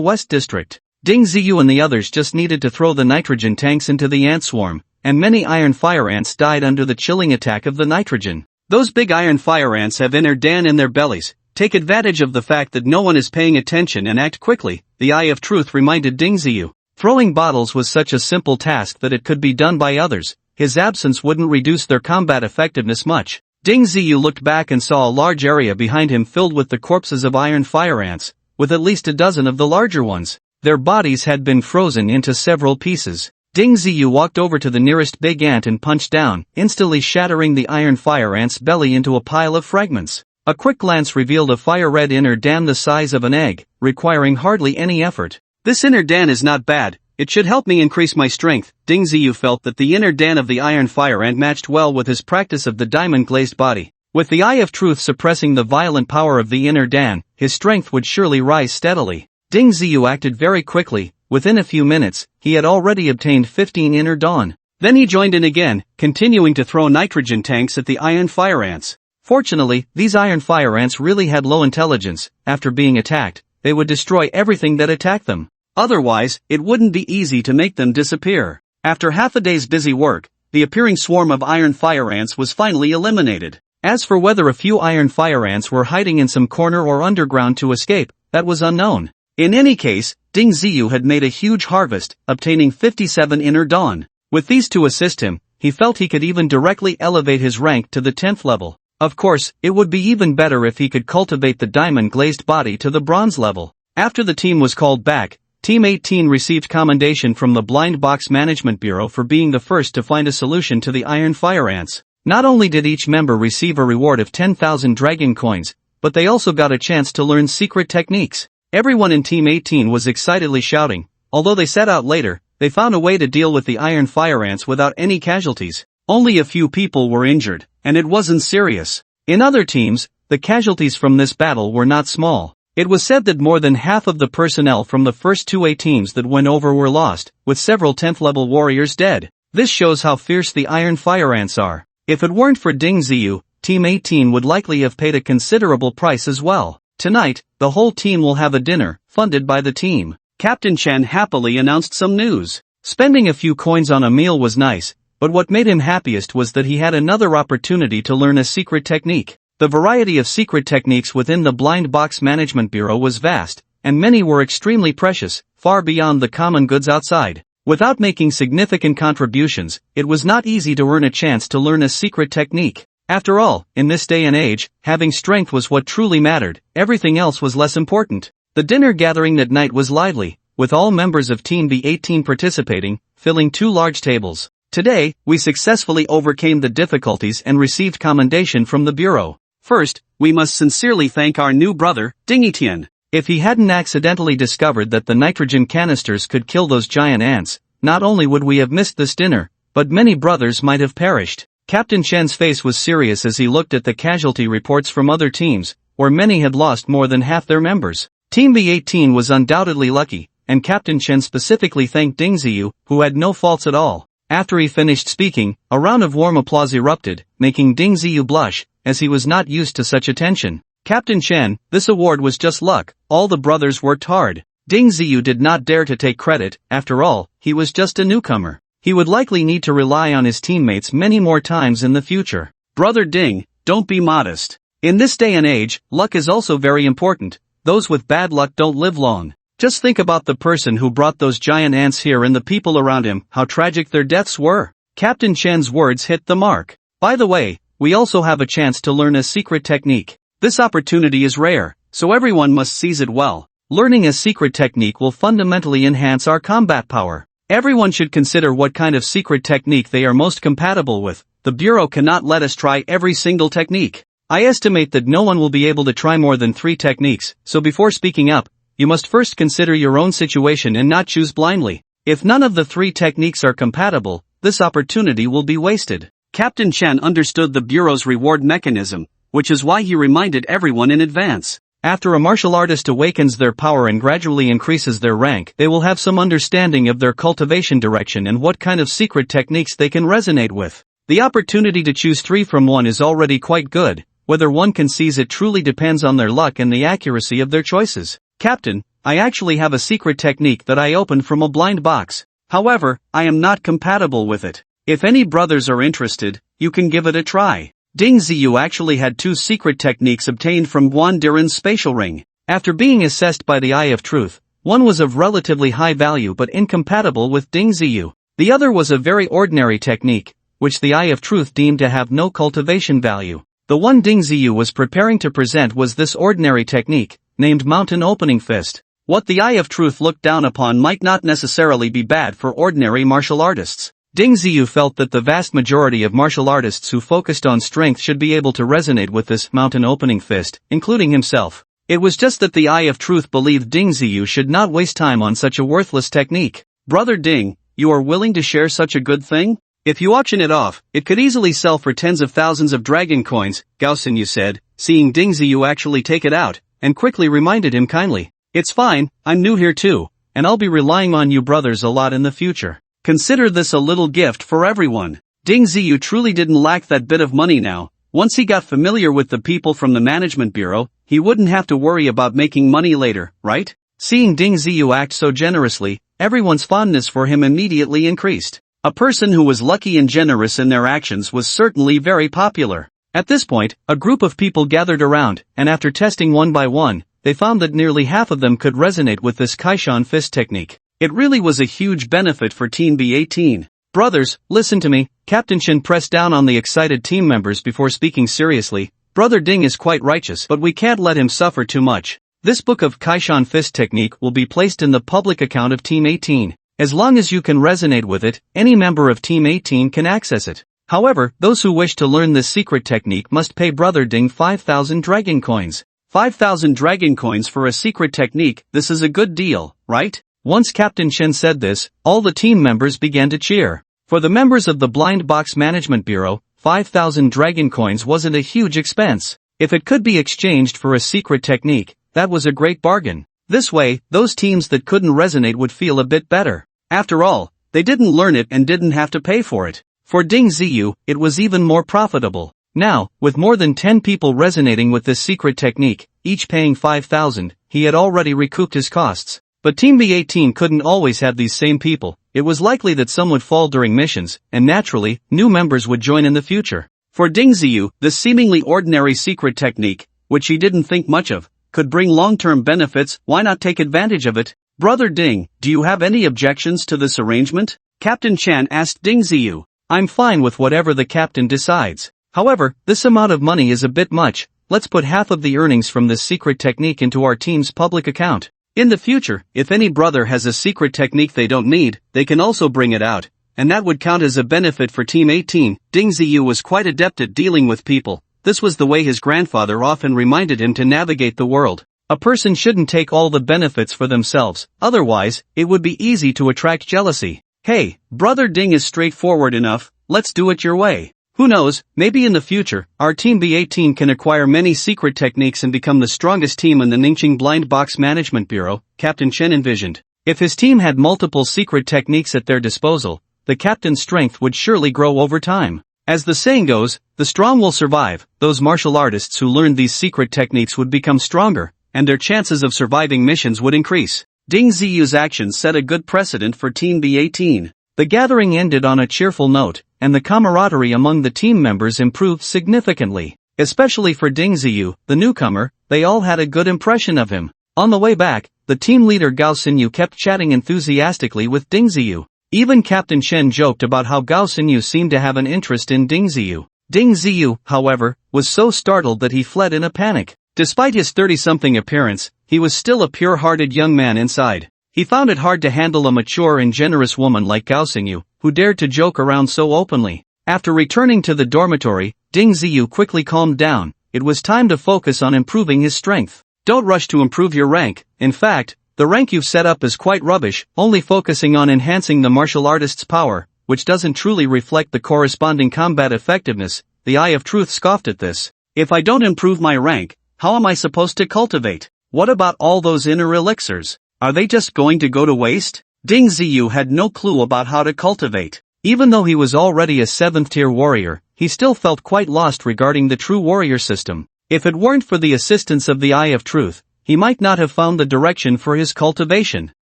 West District. Ding Ziyu and the others just needed to throw the nitrogen tanks into the ant swarm, and many iron fire ants died under the chilling attack of the nitrogen. Those big iron fire ants have inner Dan in their bellies. Take advantage of the fact that no one is paying attention and act quickly, the Eye of Truth reminded Ding Ziyu. Throwing bottles was such a simple task that it could be done by others. His absence wouldn't reduce their combat effectiveness much. Ding Ziyu looked back and saw a large area behind him filled with the corpses of iron fire ants, with at least a dozen of the larger ones. Their bodies had been frozen into several pieces. Ding Ziyu walked over to the nearest big ant and punched down, instantly shattering the iron fire ant's belly into a pile of fragments. A quick glance revealed a fire-red inner Dan the size of an egg, requiring hardly any effort. This inner Dan is not bad. It should help me increase my strength. Ding Ziyu felt that the inner Dan of the iron fire ant matched well with his practice of the diamond-glazed body. With the Eye of Truth suppressing the violent power of the inner Dan, his strength would surely rise steadily. Ding Ziyu acted very quickly. Within a few minutes, he had already obtained 15 inner Dan. Then he joined in again, continuing to throw nitrogen tanks at the iron fire ants. Fortunately, these iron fire ants really had low intelligence. After being attacked, they would destroy everything that attacked them. Otherwise, it wouldn't be easy to make them disappear. After half a day's busy work, the appearing swarm of iron fire ants was finally eliminated. As for whether a few iron fire ants were hiding in some corner or underground to escape, that was unknown. In any case, Ding Ziyu had made a huge harvest, obtaining 57 inner Dan. With these to assist him, he felt he could even directly elevate his rank to the 10th level. Of course, it would be even better if he could cultivate the diamond-glazed body to the bronze level. After the team was called back, Team 18 received commendation from the Blind Box Management Bureau for being the first to find a solution to the iron fire ants. Not only did each member receive a reward of 10,000 dragon coins, but they also got a chance to learn secret techniques. Everyone in Team 18 was excitedly shouting. Although they set out later, they found a way to deal with the iron fire ants without any casualties. Only a few people were injured, and it wasn't serious. In other teams, the casualties from this battle were not small. It was said that more than half of the personnel from the first two A teams that went over were lost, with several 10th level warriors dead. This shows how fierce the iron fire ants are. If it weren't for Ding Ziyu, Team 18 would likely have paid a considerable price as well. Tonight, the whole team will have a dinner, funded by the team. Captain Chen happily announced some news. Spending a few coins on a meal was nice, but what made him happiest was that he had another opportunity to learn a secret technique. The variety of secret techniques within the Blind Box Management Bureau was vast, and many were extremely precious, far beyond the common goods outside. Without making significant contributions, it was not easy to earn a chance to learn a secret technique. After all, in this day and age, having strength was what truly mattered, everything else was less important. The dinner gathering that night was lively, with all members of Team B18 participating, filling 2 large tables. Today, we successfully overcame the difficulties and received commendation from the Bureau. First, we must sincerely thank our new brother, Dingitian. If he hadn't accidentally discovered that the nitrogen canisters could kill those giant ants, not only would we have missed this dinner, but many brothers might have perished. Captain Chen's face was serious as he looked at the casualty reports from other teams, where many had lost more than half their members. Team B18 was undoubtedly lucky, and Captain Chen specifically thanked Ding Ziyu, who had no faults at all. After he finished speaking, a round of warm applause erupted, making Ding Ziyu blush, as he was not used to such attention. Captain Chen, this award was just luck, all the brothers worked hard. Ding Ziyu did not dare to take credit, after all, he was just a newcomer. He would likely need to rely on his teammates many more times in the future. Brother Ding, don't be modest. In this day and age, luck is also very important. Those with bad luck don't live long. Just think about the person who brought those giant ants here and the people around him, how tragic their deaths were. Captain Chen's words hit the mark. By the way, we also have a chance to learn a secret technique. This opportunity is rare, so everyone must seize it well. Learning a secret technique will fundamentally enhance our combat power. Everyone should consider what kind of secret technique they are most compatible with. the Bureau cannot let us try every single technique. I estimate that no one will be able to try more than 3 techniques, so before speaking up, you must first consider your own situation and not choose blindly. If none of the 3 techniques are compatible, this opportunity will be wasted. Captain Chen understood the Bureau's reward mechanism, which is why he reminded everyone in advance. After a martial artist awakens their power and gradually increases their rank, they will have some understanding of their cultivation direction and what kind of secret techniques they can resonate with. The opportunity to choose 3 from 1 is already quite good. Whether one can seize it truly depends on their luck and the accuracy of their choices. Captain, I actually have a secret technique that I opened from a blind box. However, I am not compatible with it. If any brothers are interested, you can give it a try. Ding Ziyu actually had 2 secret techniques obtained from Guan Duran's spatial ring. After being assessed by the Eye of Truth, one was of relatively high value but incompatible with Ding Ziyu. The other was a very ordinary technique, which the Eye of Truth deemed to have no cultivation value. The one Ding Ziyu was preparing to present was this ordinary technique, named Mountain Opening Fist. What the Eye of Truth looked down upon might not necessarily be bad for ordinary martial artists. Ding Ziyu felt that the vast majority of martial artists who focused on strength should be able to resonate with this Mountain Opening Fist, including himself. It was just that the Eye of Truth believed Ding Ziyu should not waste time on such a worthless technique. Brother Ding, you are willing to share such a good thing? If you auction it off, it could easily sell for tens of thousands of dragon coins, Gao Xinyu said, seeing Ding Ziyu actually take it out, and quickly reminded him kindly. It's fine, I'm new here too, and I'll be relying on you brothers a lot in the future. Consider this a little gift for everyone. Ding Ziyu truly didn't lack that bit of money now. Once he got familiar with the people from the management bureau, he wouldn't have to worry about making money later, right? Seeing Ding Ziyu act so generously, everyone's fondness for him immediately increased. A person who was lucky and generous in their actions was certainly very popular. At this point, a group of people gathered around, and after testing one by one, they found that nearly half of them could resonate with this Kaishan fist technique. It really was a huge benefit for Team B18. Brothers, listen to me. Captain Chen pressed down on the excited team members before speaking seriously. Brother Ding is quite righteous, but we can't let him suffer too much. This book of Kaishan fist technique will be placed in the public account of Team 18. As long as you can resonate with it, any member of Team 18 can access it. However, those who wish to learn this secret technique must pay Brother Ding 5,000 dragon coins. 5,000 dragon coins for a secret technique, this is a good deal, right? Once Captain Chen said this, all the team members began to cheer. For the members of the Blind Box Management Bureau, 5,000 dragon coins wasn't a huge expense. If it could be exchanged for a secret technique, that was a great bargain. This way, those teams that couldn't resonate would feel a bit better. After all, they didn't learn it and didn't have to pay for it. For Ding Ziyu, it was even more profitable. Now, with more than 10 people resonating with this secret technique, each paying 5,000, he had already recouped his costs. But Team B18 couldn't always have these same people. It was likely that some would fall during missions, and naturally, new members would join in the future. For Ding Ziyu, this seemingly ordinary secret technique, which he didn't think much of, could bring long-term benefits. Why not take advantage of it? Brother Ding, do you have any objections to this arrangement? Captain Chan asked Ding Ziyu. I'm fine with whatever the captain decides. However, this amount of money is a bit much. Let's put half of the earnings from this secret technique into our team's public account. In the future, if any brother has a secret technique they don't need, they can also bring it out, and that would count as a benefit for Team 18. Ding Ziyu was quite adept at dealing with people. This was the way his grandfather often reminded him to navigate the world. A person shouldn't take all the benefits for themselves, otherwise, it would be easy to attract jealousy. Hey, Brother Ding is straightforward enough, let's do it your way. Who knows, maybe in the future, our Team B18 can acquire many secret techniques and become the strongest team in the Ningqing Blind Box Management Bureau, Captain Chen envisioned. If his team had multiple secret techniques at their disposal, the captain's strength would surely grow over time. As the saying goes, the strong will survive. Those martial artists who learned these secret techniques would become stronger, and their chances of surviving missions would increase. Ding Ziyu's actions set a good precedent for Team B18. The gathering ended on a cheerful note, and the camaraderie among the team members improved significantly. Especially for Ding Ziyu, the newcomer, they all had a good impression of him. On the way back, the team leader Gao Xinyu kept chatting enthusiastically with Ding Ziyu. Even Captain Chen joked about how Gao Xinyu seemed to have an interest in Ding Ziyu. Ding Ziyu, however, was so startled that he fled in a panic. Despite his 30-something appearance, he was still a pure-hearted young man inside. He found it hard to handle a mature and generous woman like Gao Xinyu, who dared to joke around so openly. After returning to the dormitory, Ding Ziyu quickly calmed down. It was time to focus on improving his strength. Don't rush to improve your rank. In fact, the rank you've set up is quite rubbish, only focusing on enhancing the martial artist's power, which doesn't truly reflect the corresponding combat effectiveness. The Eye of Truth scoffed at this. If I don't improve my rank, how am I supposed to cultivate? What about all those inner elixirs? Are they just going to go to waste? Ding Ziyu had no clue about how to cultivate. Even though he was already a 7th-tier warrior, he still felt quite lost regarding the true warrior system. If it weren't for the assistance of the Eye of Truth, he might not have found the direction for his cultivation.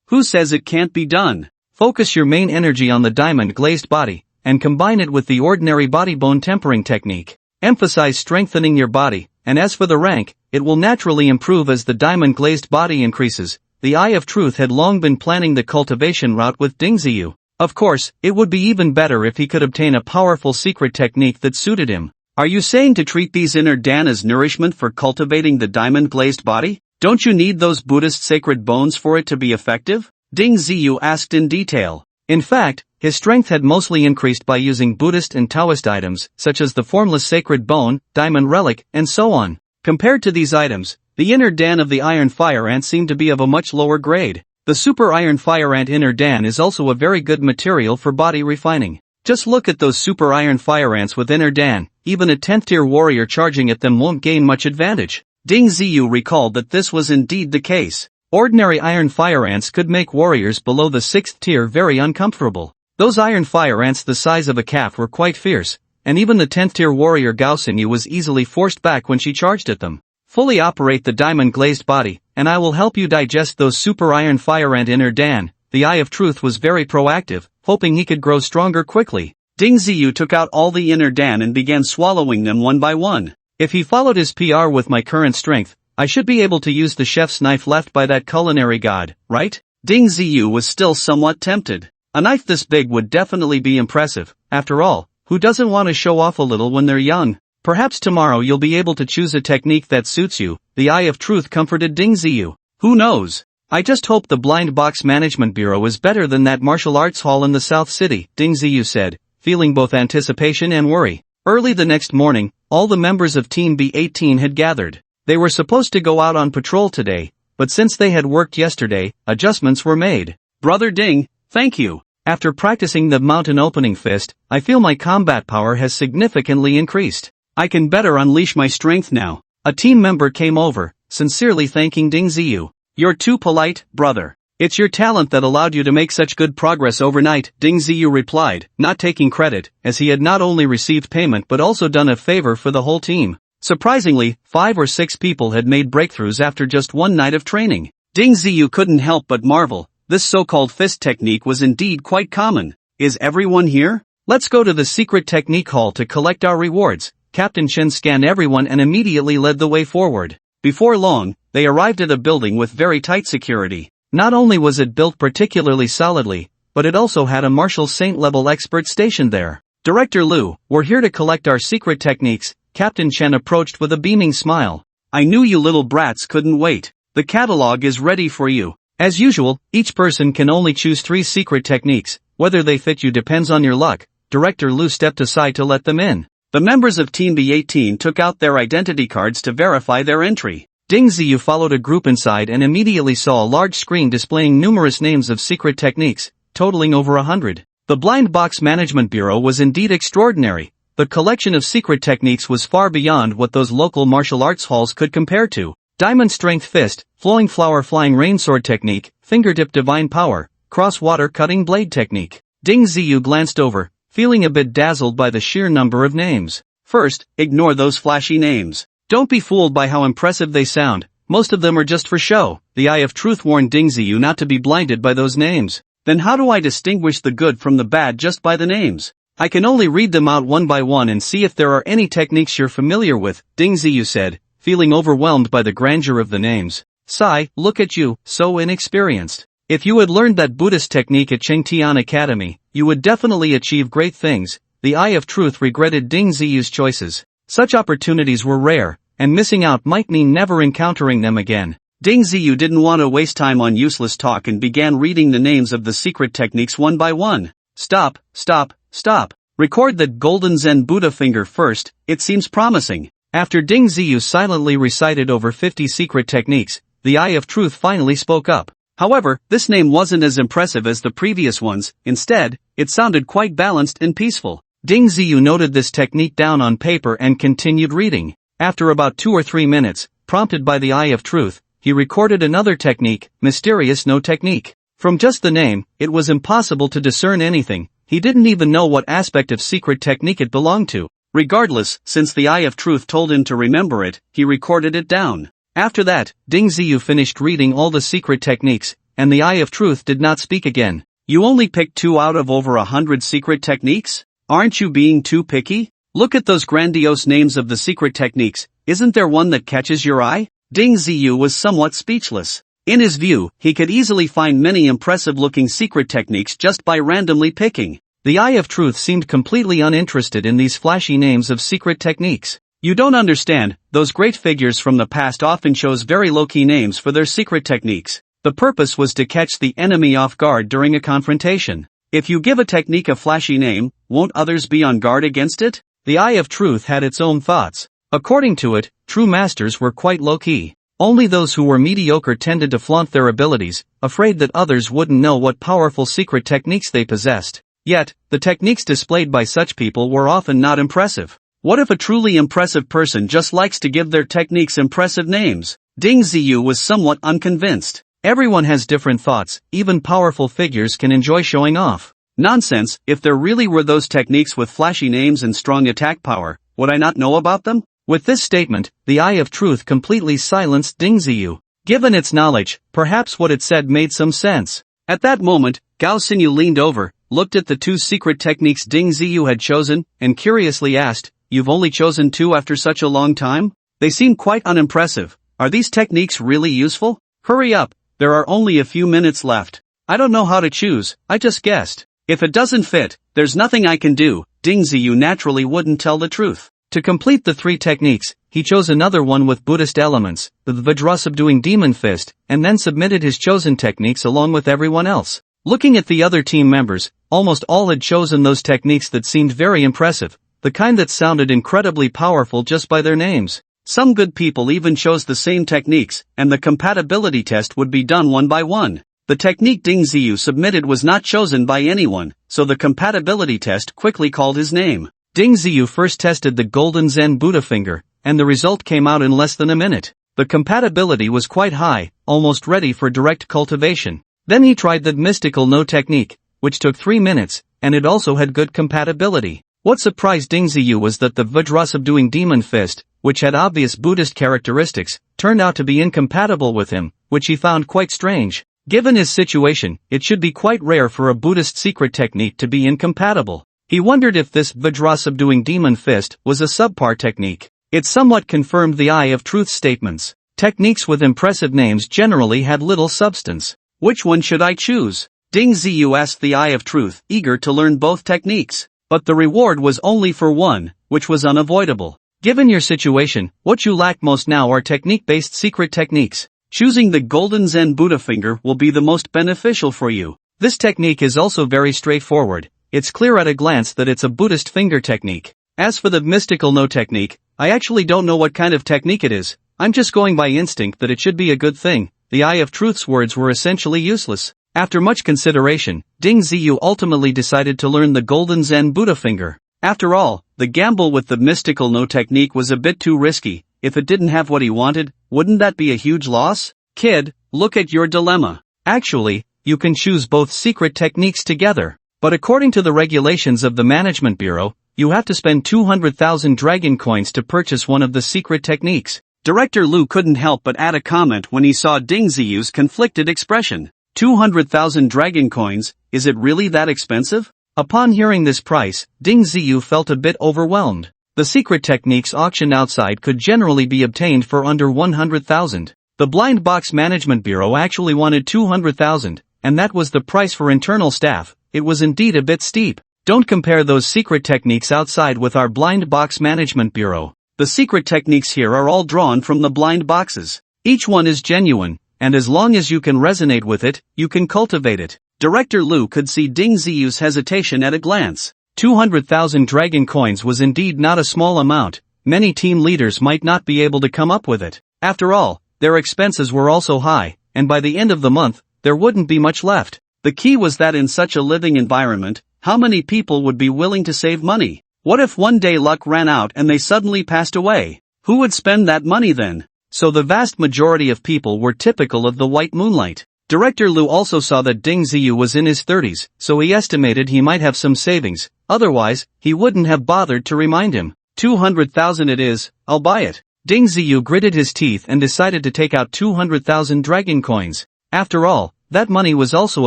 Who says it can't be done? Focus your main energy on the diamond glazed body, and combine it with the ordinary body bone tempering technique. Emphasize strengthening your body, and as for the rank, it will naturally improve as the diamond glazed body increases. The Eye of Truth had long been planning the cultivation route with Ding Ziyu. Of course, it would be even better if he could obtain a powerful secret technique that suited him. Are you saying to treat these inner Dan as nourishment for cultivating the diamond glazed body? Don't you need those Buddhist sacred bones for it to be effective? Ding Ziyu asked in detail. In fact, his strength had mostly increased by using Buddhist and Taoist items, such as the formless sacred bone, diamond relic, and so on. Compared to these items, the inner Dan of the iron fire ant seemed to be of a much lower grade. The super iron fire ant inner Dan is also a very good material for body refining. Just look at those super iron fire ants with inner Dan, even a 10th tier warrior charging at them won't gain much advantage. Ding Ziyu recalled that this was indeed the case. Ordinary iron fire ants could make warriors below the 6th tier very uncomfortable. Those iron fire ants the size of a calf were quite fierce, and even the 10th tier warrior Gao Xingyu was easily forced back when she charged at them. Fully operate the diamond glazed body, and I will help you digest those super iron fire ant inner Dan. The Eye of Truth was very proactive, hoping he could grow stronger quickly. Ding Ziyu took out all the inner Dan and began swallowing them one by one. If he followed his PR with my current strength, I should be able to use the chef's knife left by that culinary god, right? Ding Ziyu was still somewhat tempted. A knife this big would definitely be impressive. After all, who doesn't want to show off a little when they're young? Perhaps tomorrow you'll be able to choose a technique that suits you. The Eye of Truth comforted Ding Ziyu. Who knows? I just hope the Blind Box Management Bureau is better than that martial arts hall in the South City, Ding Ziyu said, feeling both anticipation and worry. Early the next morning, all the members of Team B18 had gathered. They were supposed to go out on patrol today, but since they had worked yesterday, adjustments were made. Brother Ding, thank you. After practicing the mountain opening fist, I feel my combat power has significantly increased. I can better unleash my strength now. A team member came over, sincerely thanking Ding Ziyu. You're too polite, brother. It's your talent that allowed you to make such good progress overnight, Ding Ziyu replied, not taking credit, as he had not only received payment but also done a favor for the whole team. Surprisingly, 5 or 6 people had made breakthroughs after just one night of training. Ding Ziyu couldn't help but marvel. This so-called fist technique was indeed quite common. Is everyone here? Let's go to the secret technique hall to collect our rewards. Captain Chen scanned everyone and immediately led the way forward. Before long, they arrived at a building with very tight security. Not only was it built particularly solidly, but it also had a Marshal Saint-level expert stationed there. Director Liu, we're here to collect our secret techniques. Captain Chen approached with a beaming smile. I knew you little brats couldn't wait. The catalog is ready for you. As usual, each person can only choose 3 secret techniques. Whether they fit you depends on your luck. Director Liu stepped aside to let them in. The members of Team B18 took out their identity cards to verify their entry. Ding Ziyu followed a group inside and immediately saw a large screen displaying numerous names of secret techniques, totaling over 100. The Blind Box Management Bureau was indeed extraordinary. The collection of secret techniques was far beyond what those local martial arts halls could compare to. Diamond Strength Fist, Flowing Flower Flying Rain Sword Technique, Fingertip Divine Power, Cross Water Cutting Blade Technique. Ding Ziyu glanced over, feeling a bit dazzled by the sheer number of names. First, ignore those flashy names. Don't be fooled by how impressive they sound. Most of them are just for show. The Eye of Truth warned Ding Ziyu not to be blinded by those names. Then how do I distinguish the good from the bad just by the names? I can only read them out one by one and see if there are any techniques you're familiar with, Ding Ziyu said, feeling overwhelmed by the grandeur of the names. Sigh, look at you, so inexperienced. If you had learned that Buddhist technique at Chengtian Academy, you would definitely achieve great things. The Eye of Truth regretted Ding Ziyu's choices. Such opportunities were rare, and missing out might mean never encountering them again. Ding Ziyu didn't want to waste time on useless talk and began reading the names of the secret techniques one by one. Stop, stop, stop. Record that golden Zen Buddha finger first, it seems promising. After Ding Ziyu silently recited over 50 secret techniques, the Eye of Truth finally spoke up. However, this name wasn't as impressive as the previous ones. Instead, it sounded quite balanced and peaceful. Ding Ziyu noted this technique down on paper and continued reading. After about 2 or 3 minutes, prompted by the Eye of Truth, he recorded another technique, Mysterious No Technique. From just the name, it was impossible to discern anything. He didn't even know what aspect of secret technique it belonged to. Regardless, since the Eye of Truth told him to remember it, he recorded it down. After that, Ding Ziyu finished reading all the secret techniques, and the Eye of Truth did not speak again. You only picked 2 out of over 100 secret techniques? Aren't you being too picky? Look at those grandiose names of the secret techniques. Isn't there one that catches your eye? Ding Ziyu was somewhat speechless. In his view, he could easily find many impressive-looking secret techniques just by randomly picking. The Eye of Truth seemed completely uninterested in these flashy names of secret techniques. You don't understand, those great figures from the past often chose very low-key names for their secret techniques. The purpose was to catch the enemy off guard during a confrontation. If you give a technique a flashy name, won't others be on guard against it? The Eye of Truth had its own thoughts. According to it, true masters were quite low-key. Only those who were mediocre tended to flaunt their abilities, afraid that others wouldn't know what powerful secret techniques they possessed. Yet, the techniques displayed by such people were often not impressive. What if a truly impressive person just likes to give their techniques impressive names? Ding Ziyu was somewhat unconvinced. Everyone has different thoughts, even powerful figures can enjoy showing off. Nonsense, if there really were those techniques with flashy names and strong attack power, would I not know about them? With this statement, the Eye of Truth completely silenced Ding Ziyu. Given its knowledge, perhaps what it said made some sense. At that moment, Gao Xinyu leaned over, looked at the 2 secret techniques Ding Ziyu had chosen, and curiously asked, "You've only chosen 2 after such a long time? They seem quite unimpressive. Are these techniques really useful? Hurry up, there are only a few minutes left." "I don't know how to choose, I just guessed. If it doesn't fit, there's nothing I can do." Ding Ziyu naturally wouldn't tell the truth. To complete the 3 techniques, he chose another one with Buddhist elements, the Vajra subduing demon fist, and then submitted his chosen techniques along with everyone else. Looking at the other team members, almost all had chosen those techniques that seemed very impressive, the kind that sounded incredibly powerful just by their names. Some good people even chose the same techniques, and the compatibility test would be done one by one. The technique Ding Ziyu submitted was not chosen by anyone, so the compatibility test quickly called his name. Ding Ziyu first tested the golden Zen Buddha finger, and the result came out in less than a minute. The compatibility was quite high, almost ready for direct cultivation. Then he tried the mystical no technique, which took 3 minutes, and it also had good compatibility. What surprised Ding Ziyu was that the Vajra subduing demon fist, which had obvious Buddhist characteristics, turned out to be incompatible with him, which he found quite strange. Given his situation, it should be quite rare for a Buddhist secret technique to be incompatible. He wondered if this Vajra subduing demon fist was a subpar technique. It somewhat confirmed the Eye of Truth's statements. Techniques with impressive names generally had little substance. Which one should I choose? Ding Ziyu asked the Eye of Truth, eager to learn both techniques. But the reward was only for one, which was unavoidable. Given your situation, what you lack most now are technique-based secret techniques. Choosing the golden Zen Buddha finger will be the most beneficial for you. This technique is also very straightforward. It's clear at a glance that it's a Buddhist finger technique. As for the mystical no technique, I actually don't know what kind of technique it is. I'm just going by instinct that it should be a good thing. The Eye of Truth's words were essentially useless. After much consideration, Ding Ziyu ultimately decided to learn the golden Zen Buddha finger. After all, the gamble with the mystical no technique was a bit too risky. If it didn't have what he wanted, wouldn't that be a huge loss? Kid, look at your dilemma. Actually, you can choose both secret techniques together. But according to the regulations of the Management Bureau, you have to spend 200,000 dragon coins to purchase one of the secret techniques. Director Liu couldn't help but add a comment when he saw Ding Ziyu's conflicted expression. 200,000 dragon coins, is it really that expensive? Upon hearing this price, Ding Ziyu felt a bit overwhelmed. The secret techniques auctioned outside could generally be obtained for under 100,000. The Blind Box Management Bureau actually wanted 200,000, and that was the price for internal staff. It was indeed a bit steep. Don't compare those secret techniques outside with our Blind Box Management Bureau. The secret techniques here are all drawn from the blind boxes. Each one is genuine, and as long as you can resonate with it, you can cultivate it. Director Liu could see Ding Ziyu's hesitation at a glance. 200,000 dragon coins was indeed not a small amount. Many team leaders might not be able to come up with it. After all, their expenses were also high, and by the end of the month, there wouldn't be much left. The key was that in such a living environment, how many people would be willing to save money? What if one day luck ran out and they suddenly passed away? Who would spend that money then? So the vast majority of people were typical of the white moonlight. Director Liu also saw that Ding Ziyu was in his 30s, so he estimated he might have some savings, otherwise, he wouldn't have bothered to remind him. 200,000 it is, I'll buy it. Ding Ziyu gritted his teeth and decided to take out 200,000 dragon coins. After all, that money was also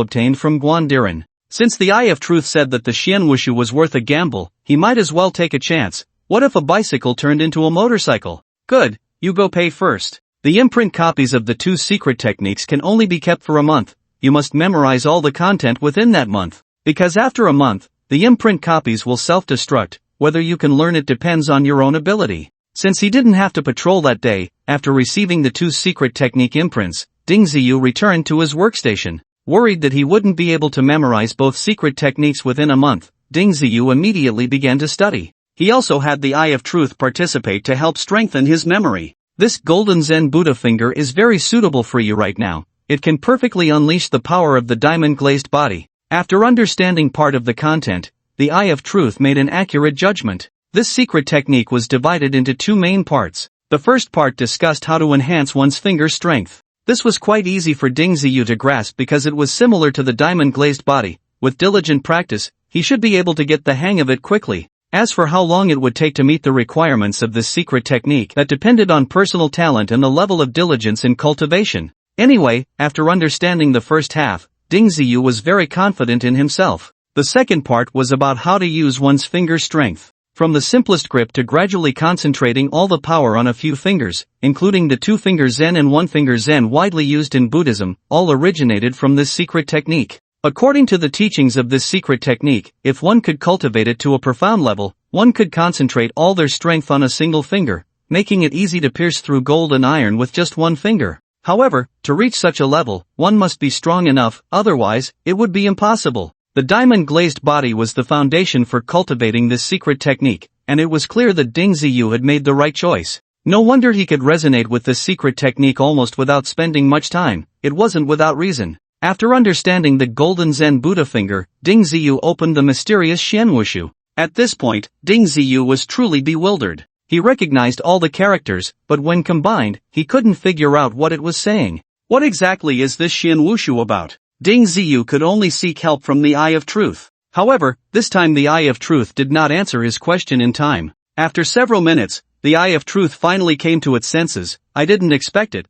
obtained from Guan Duran. Since the Eye of Truth said that the Xianwushu was worth a gamble, he might as well take a chance. What if a bicycle turned into a motorcycle? Good, you go pay first. The imprint copies of the 2 secret techniques can only be kept for a month. You must memorize all the content within that month. Because after a month, the imprint copies will self-destruct. Whether you can learn it depends on your own ability. Since he didn't have to patrol that day, after receiving the 2 secret technique imprints, Ding Ziyu returned to his workstation. Worried that he wouldn't be able to memorize both secret techniques within a month, Ding Ziyu immediately began to study. He also had the Eye of Truth participate to help strengthen his memory. This golden Zen Buddha finger is very suitable for you right now. It can perfectly unleash the power of the diamond glazed body. After understanding part of the content, the Eye of Truth made an accurate judgment. This secret technique was divided into 2 main parts. The first part discussed how to enhance one's finger strength. This was quite easy for Ding Ziyu to grasp because it was similar to the diamond glazed body. With diligent practice, he should be able to get the hang of it quickly. As for how long it would take to meet the requirements of this secret technique, that depended on personal talent and the level of diligence in cultivation. Anyway, after understanding the first half, Ding Ziyu was very confident in himself. The second part was about how to use one's finger strength. From the simplest grip to gradually concentrating all the power on a few fingers, including the 2-finger Zen and 1-finger Zen widely used in Buddhism, all originated from this secret technique. According to the teachings of this secret technique, if one could cultivate it to a profound level, one could concentrate all their strength on a single finger, making it easy to pierce through gold and iron with just 1 finger. However, to reach such a level, one must be strong enough, otherwise, it would be impossible. The diamond glazed body was the foundation for cultivating this secret technique, and it was clear that Ding Ziyu had made the right choice. No wonder he could resonate with this secret technique almost without spending much time. It wasn't without reason. After understanding the golden Zen Buddha finger, Ding Ziyu opened the mysterious Xianwushu. At this point, Ding Ziyu was truly bewildered. He recognized all the characters, but when combined, he couldn't figure out what it was saying. What exactly is this Xianwushu about? Ding Ziyu could only seek help from the Eye of Truth. However, this time the Eye of Truth did not answer his question in time. After several minutes, the Eye of Truth finally came to its senses. I didn't expect it.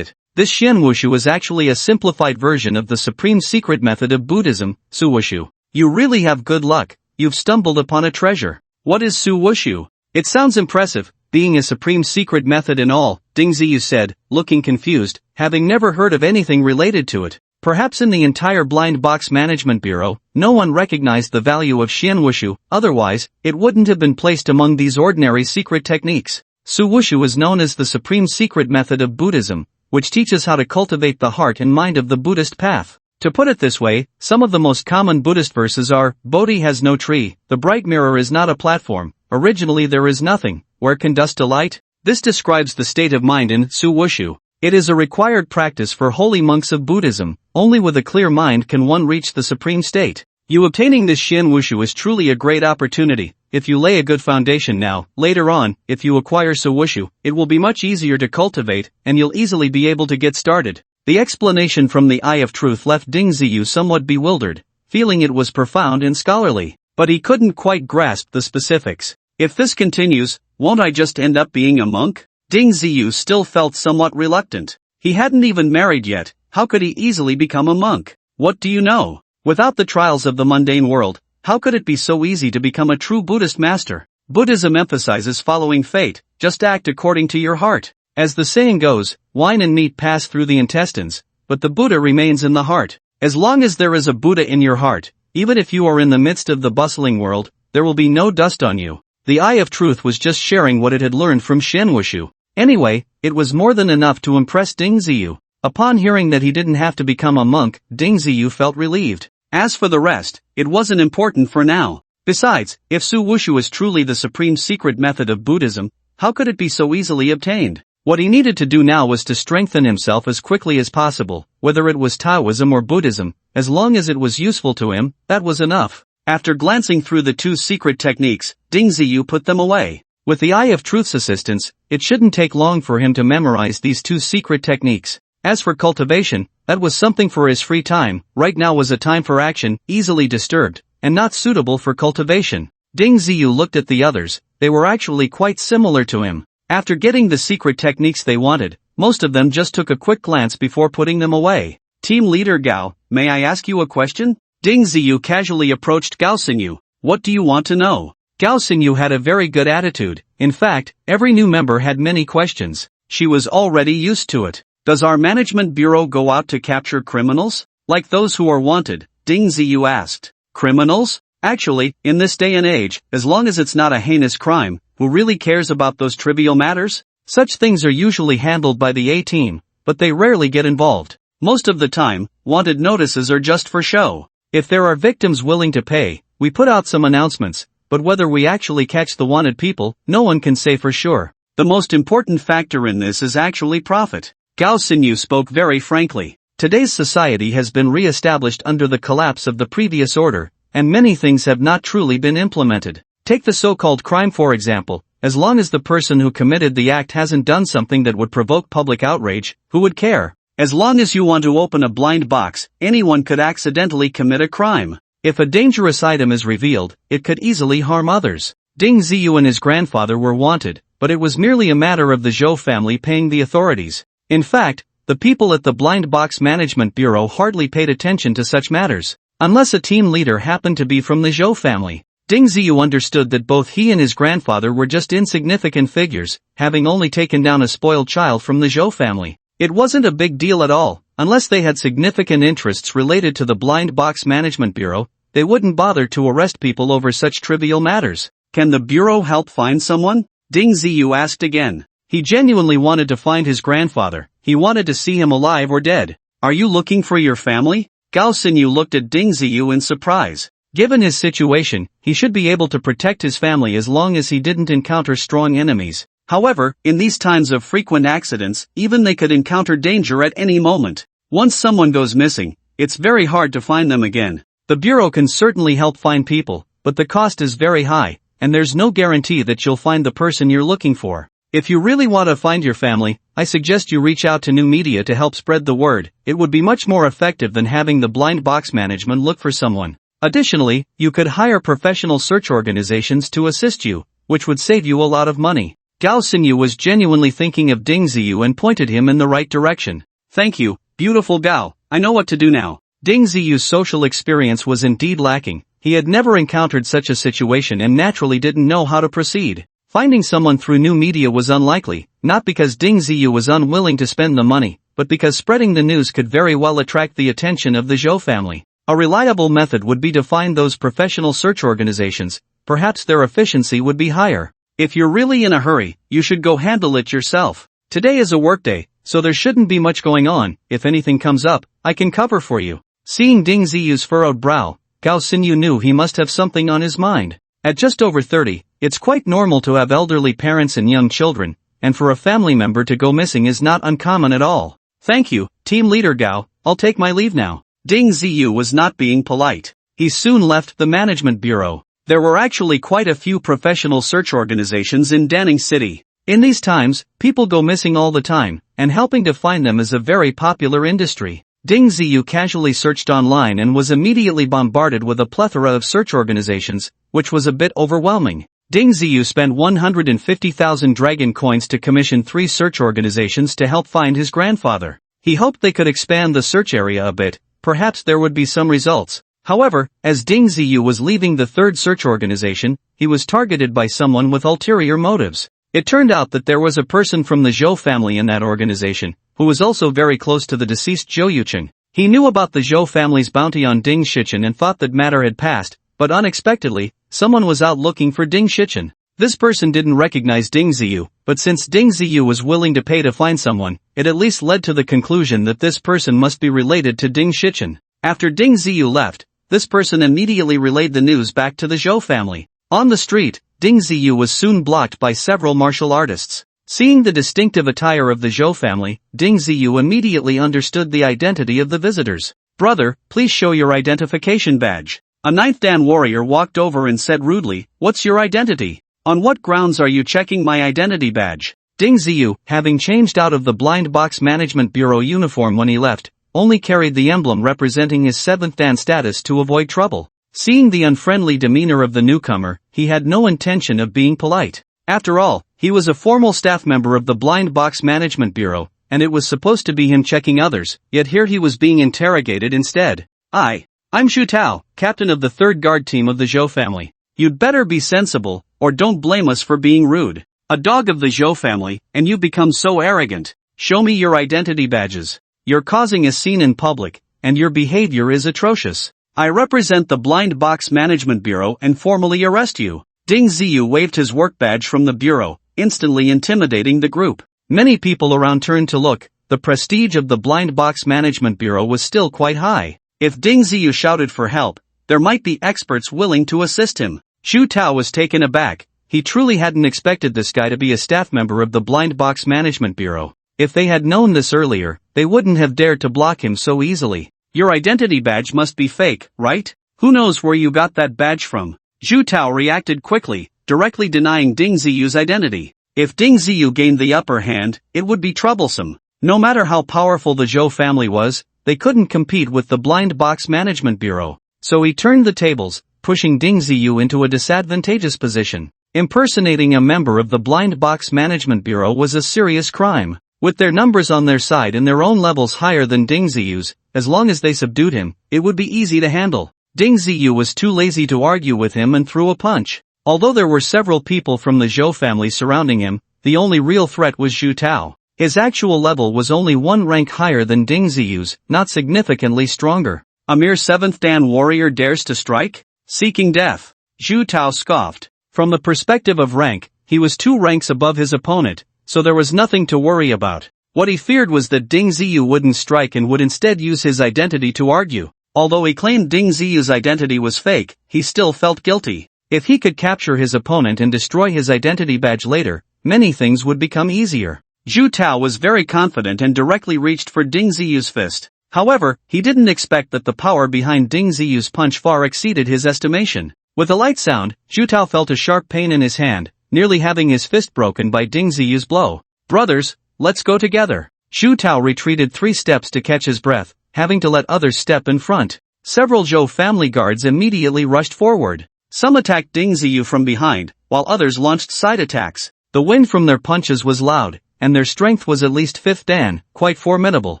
This Xianwushu is actually a simplified version of the supreme secret method of Buddhism, Suwushu. You really have good luck. You've stumbled upon a treasure. What is Suwushu? It sounds impressive, being a supreme secret method and all, Ding Ziyu said, looking confused, having never heard of anything related to it. Perhaps in the entire Blind Box Management Bureau, no one recognized the value of Xianwushu, otherwise, it wouldn't have been placed among these ordinary secret techniques. Suwushu is known as the supreme secret method of Buddhism, which teaches how to cultivate the heart and mind of the Buddhist path. To put it this way, some of the most common Buddhist verses are, Bodhi has no tree, the bright mirror is not a platform, originally there is nothing, where can dust alight? This describes the state of mind in Suwushu. It is a required practice for holy monks of Buddhism. Only with a clear mind can one reach the supreme state. You obtaining this Xianwushu is truly a great opportunity. If you lay a good foundation now, later on, if you acquire Suwushu, it will be much easier to cultivate, and you'll easily be able to get started. The explanation from the Eye of Truth left Ding Ziyu somewhat bewildered, feeling it was profound and scholarly, but he couldn't quite grasp the specifics. If this continues, won't I just end up being a monk? Ding Ziyu still felt somewhat reluctant. He hadn't even married yet. How could he easily become a monk? What do you know? Without the trials of the mundane world, how could it be so easy to become a true Buddhist master? Buddhism emphasizes following fate, just act according to your heart. As the saying goes, wine and meat pass through the intestines, but the Buddha remains in the heart. As long as there is a Buddha in your heart, even if you are in the midst of the bustling world, there will be no dust on you. The Eye of Truth was just sharing what it had learned from Xianwushu. Anyway, it was more than enough to impress Ding Ziyu. Upon hearing that he didn't have to become a monk, Ding Ziyu felt relieved. As for the rest, it wasn't important for now. Besides, if Su Wushu is truly the supreme secret method of Buddhism, how could it be so easily obtained? What he needed to do now was to strengthen himself as quickly as possible, whether it was Taoism or Buddhism, as long as it was useful to him, that was enough. After glancing through the 2 secret techniques, Ding Ziyu put them away. With the Eye of Truth's assistance, it shouldn't take long for him to memorize these 2 secret techniques. As for cultivation, that was something for his free time. Right now was a time for action, easily disturbed, and not suitable for cultivation. Ding Ziyu looked at the others. They were actually quite similar to him. After getting the secret techniques they wanted, most of them just took a quick glance before putting them away. Team leader Gao, may I ask you a question? Ding Ziyu casually approached Gao Xingyu. What do you want to know? Gao Xingyu had a very good attitude. In fact, every new member had many questions. She was already used to it. Does our management bureau go out to capture criminals? Like those who are wanted? Ding Ziyu asked. Criminals? Actually, in this day and age, as long as it's not a heinous crime, who really cares about those trivial matters? Such things are usually handled by the A-team, but they rarely get involved. Most of the time, wanted notices are just for show. If there are victims willing to pay, we put out some announcements, but whether we actually catch the wanted people, no one can say for sure. The most important factor in this is actually profit. Gao Xingyu spoke very frankly. Today's society has been re-established under the collapse of the previous order, and many things have not truly been implemented. Take the so-called crime for example. As long as the person who committed the act hasn't done something that would provoke public outrage, who would care? As long as you want to open a blind box, anyone could accidentally commit a crime. If a dangerous item is revealed, it could easily harm others. Ding Ziyu and his grandfather were wanted, but it was merely a matter of the Zhou family paying the authorities. In fact, the people at the Blind Box Management Bureau hardly paid attention to such matters, unless a team leader happened to be from the Zhou family. Ding Ziyu understood that both he and his grandfather were just insignificant figures, having only taken down a spoiled child from the Zhou family. It wasn't a big deal at all. Unless they had significant interests related to the Blind Box Management Bureau, they wouldn't bother to arrest people over such trivial matters. Can the Bureau help find someone? Ding Ziyu asked again. He genuinely wanted to find his grandfather. He wanted to see him alive or dead. Are you looking for your family? Gao Xingyu looked at Ding Ziyu in surprise. Given his situation, he should be able to protect his family as long as he didn't encounter strong enemies. However, in these times of frequent accidents, even they could encounter danger at any moment. Once someone goes missing, it's very hard to find them again. The Bureau can certainly help find people, but the cost is very high, and there's no guarantee that you'll find the person you're looking for. If you really want to find your family, I suggest you reach out to new media to help spread the word. It would be much more effective than having the Blind Box Management look for someone. Additionally, you could hire professional search organizations to assist you, which would save you a lot of money. Gao Xingyu was genuinely thinking of Ding Ziyu and pointed him in the right direction. Thank you, beautiful Gao, I know what to do now. Ding Ziyu's social experience was indeed lacking. He had never encountered such a situation and naturally didn't know how to proceed. Finding someone through new media was unlikely, not because Ding Ziyu was unwilling to spend the money, but because spreading the news could very well attract the attention of the Zhou family. A reliable method would be to find those professional search organizations. Perhaps their efficiency would be higher. If you're really in a hurry, you should go handle it yourself. Today is a workday, so there shouldn't be much going on. If anything comes up, I can cover for you. Seeing Ding Ziyu's furrowed brow, Gao Xingyu knew he must have something on his mind. At just over 30, it's quite normal to have elderly parents and young children, and for a family member to go missing is not uncommon at all. Thank you, Team Leader Gao, I'll take my leave now. Ding Ziyu was not being polite. He soon left the management bureau. There were actually quite a few professional search organizations in Danning City. In these times, people go missing all the time, and helping to find them is a very popular industry. Ding Ziyu casually searched online and was immediately bombarded with a plethora of search organizations, which was a bit overwhelming. Ding Ziyu spent 150,000 dragon coins to commission 3 search organizations to help find his grandfather. He hoped they could expand the search area a bit. Perhaps there would be some results. However, as Ding Ziyu was leaving the 3rd search organization, he was targeted by someone with ulterior motives. It turned out that there was a person from the Zhou family in that organization, who was also very close to the deceased Zhou Yucheng. He knew about the Zhou family's bounty on Ding Shichen and thought that matter had passed, but unexpectedly, someone was out looking for Ding Shichen. This person didn't recognize Ding Ziyu, but since Ding Ziyu was willing to pay to find someone, it at least led to the conclusion that this person must be related to Ding Shichen. After Ding Ziyu left, this person immediately relayed the news back to the Zhou family. On the street, Ding Ziyu was soon blocked by several martial artists. Seeing the distinctive attire of the Zhou family, Ding Ziyu immediately understood the identity of the visitors. "Brother, please show your identification badge." A ninth Dan warrior walked over and said rudely, "What's your identity? On what grounds are you checking my identity badge?" Ding Ziyu, having changed out of the Blind Box Management Bureau uniform when he left, only carried the emblem representing his 7th Dan status to avoid trouble. Seeing the unfriendly demeanor of the newcomer, he had no intention of being polite. After all, he was a formal staff member of the Blind Box Management Bureau, and it was supposed to be him checking others, yet here he was being interrogated instead. I'm Xu Tao, captain of the 3rd guard team of the Zhou family. You'd better be sensible, or don't blame us for being rude. A dog of the Zhou family, and you become so arrogant. Show me your identity badges. You're causing a scene in public, and your behavior is atrocious. I represent the Blind Box Management Bureau and formally arrest you. Ding Ziyu waved his work badge from the bureau, instantly intimidating the group. Many people around turned to look. The prestige of the Blind Box Management Bureau was still quite high. If Ding Ziyu shouted for help, there might be experts willing to assist him. Xu Tao was taken aback. He truly hadn't expected this guy to be a staff member of the Blind Box Management Bureau. If they had known this earlier, they wouldn't have dared to block him so easily. Your identity badge must be fake, right? Who knows where you got that badge from? Xu Tao reacted quickly, directly denying Ding Ziyu's identity. If Ding Ziyu gained the upper hand, it would be troublesome. No matter how powerful the Zhou family was, they couldn't compete with the Blind Box Management Bureau. So he turned the tables, pushing Ding Ziyu into a disadvantageous position. Impersonating a member of the Blind Box Management Bureau was a serious crime. With their numbers on their side and their own levels higher than Ding Ziyu's, as long as they subdued him, it would be easy to handle. Ding Ziyu was too lazy to argue with him and threw a punch. Although there were several people from the Zhou family surrounding him, the only real threat was Xu Tao. His actual level was only one rank higher than Ding Ziyu's, not significantly stronger. A mere 7th Dan warrior dares to strike? Seeking death. Xu Tao scoffed. From the perspective of rank, he was 2 ranks above his opponent, so there was nothing to worry about. What he feared was that Ding Ziyu wouldn't strike and would instead use his identity to argue. Although he claimed Ding Ziyu's identity was fake, he still felt guilty. If he could capture his opponent and destroy his identity badge later, many things would become easier. Xu Tao was very confident and directly reached for Ding Ziyu's fist. However, he didn't expect that the power behind Ding Ziyu's punch far exceeded his estimation. With a light sound, Xu Tao felt a sharp pain in his hand, nearly having his fist broken by Ding Ziyu's blow. "Brothers, let's go together." Xu Tao retreated 3 steps to catch his breath, having to let others step in front. Several Zhou family guards immediately rushed forward. Some attacked Ding Ziyu from behind, while others launched side attacks. The wind from their punches was loud, and their strength was at least 5th Dan, quite formidable.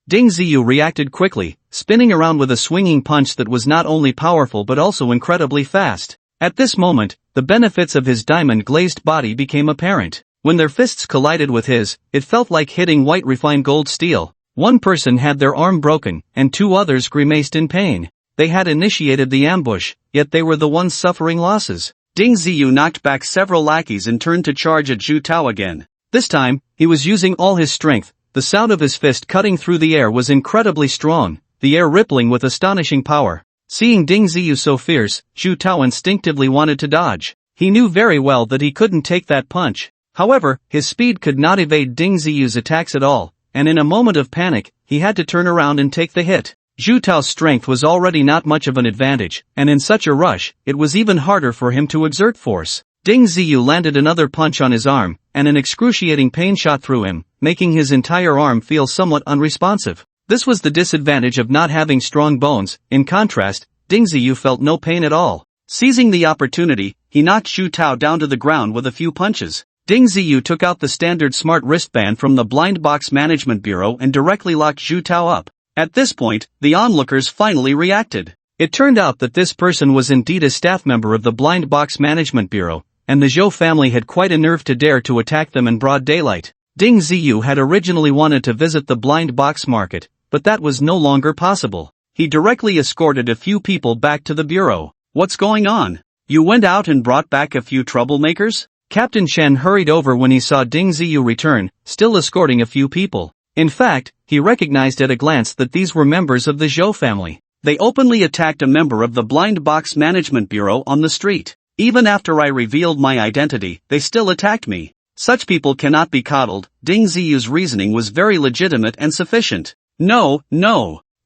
Ding Ziyu reacted quickly, spinning around with a swinging punch that was not only powerful but also incredibly fast. At this moment, the benefits of his diamond-glazed body became apparent. When their fists collided with his, it felt like hitting white refined gold steel. One person had their arm broken, and 2 others grimaced in pain. They had initiated the ambush, yet they were the ones suffering losses. Ding Ziyu knocked back several lackeys and turned to charge at Xu Tao again. This time, he was using all his strength. The sound of his fist cutting through the air was incredibly strong, the air rippling with astonishing power. Seeing Ding Ziyu so fierce, Xu Tao instinctively wanted to dodge. He knew very well that he couldn't take that punch. However, his speed could not evade Ding Ziyu's attacks at all, and in a moment of panic, he had to turn around and take the hit. Xu Tao's strength was already not much of an advantage, and in such a rush, it was even harder for him to exert force. Ding Ziyu landed another punch on his arm, and an excruciating pain shot through him, making his entire arm feel somewhat unresponsive. This was the disadvantage of not having strong bones. In contrast, Ding Ziyu felt no pain at all. Seizing the opportunity, he knocked Xu Tao down to the ground with a few punches. Ding Ziyu took out the standard smart wristband from the Blind Box Management Bureau and directly locked Xu Tao up. At this point, the onlookers finally reacted. It turned out that this person was indeed a staff member of the Blind Box Management Bureau, and the Zhou family had quite a nerve to dare to attack them in broad daylight. Ding Ziyu had originally wanted to visit the blind box market, but that was no longer possible. He directly escorted a few people back to the bureau. "What's going on? You went out and brought back a few troublemakers?" Captain Shen hurried over when he saw Ding Ziyu return, still escorting a few people. In fact, he recognized at a glance that these were members of the Zhou family. They openly attacked a member of the Blind Box Management Bureau on the street. Even after I revealed my identity, they still attacked me. Such people cannot be coddled. Ding Ziyu's reasoning was very legitimate and sufficient. No.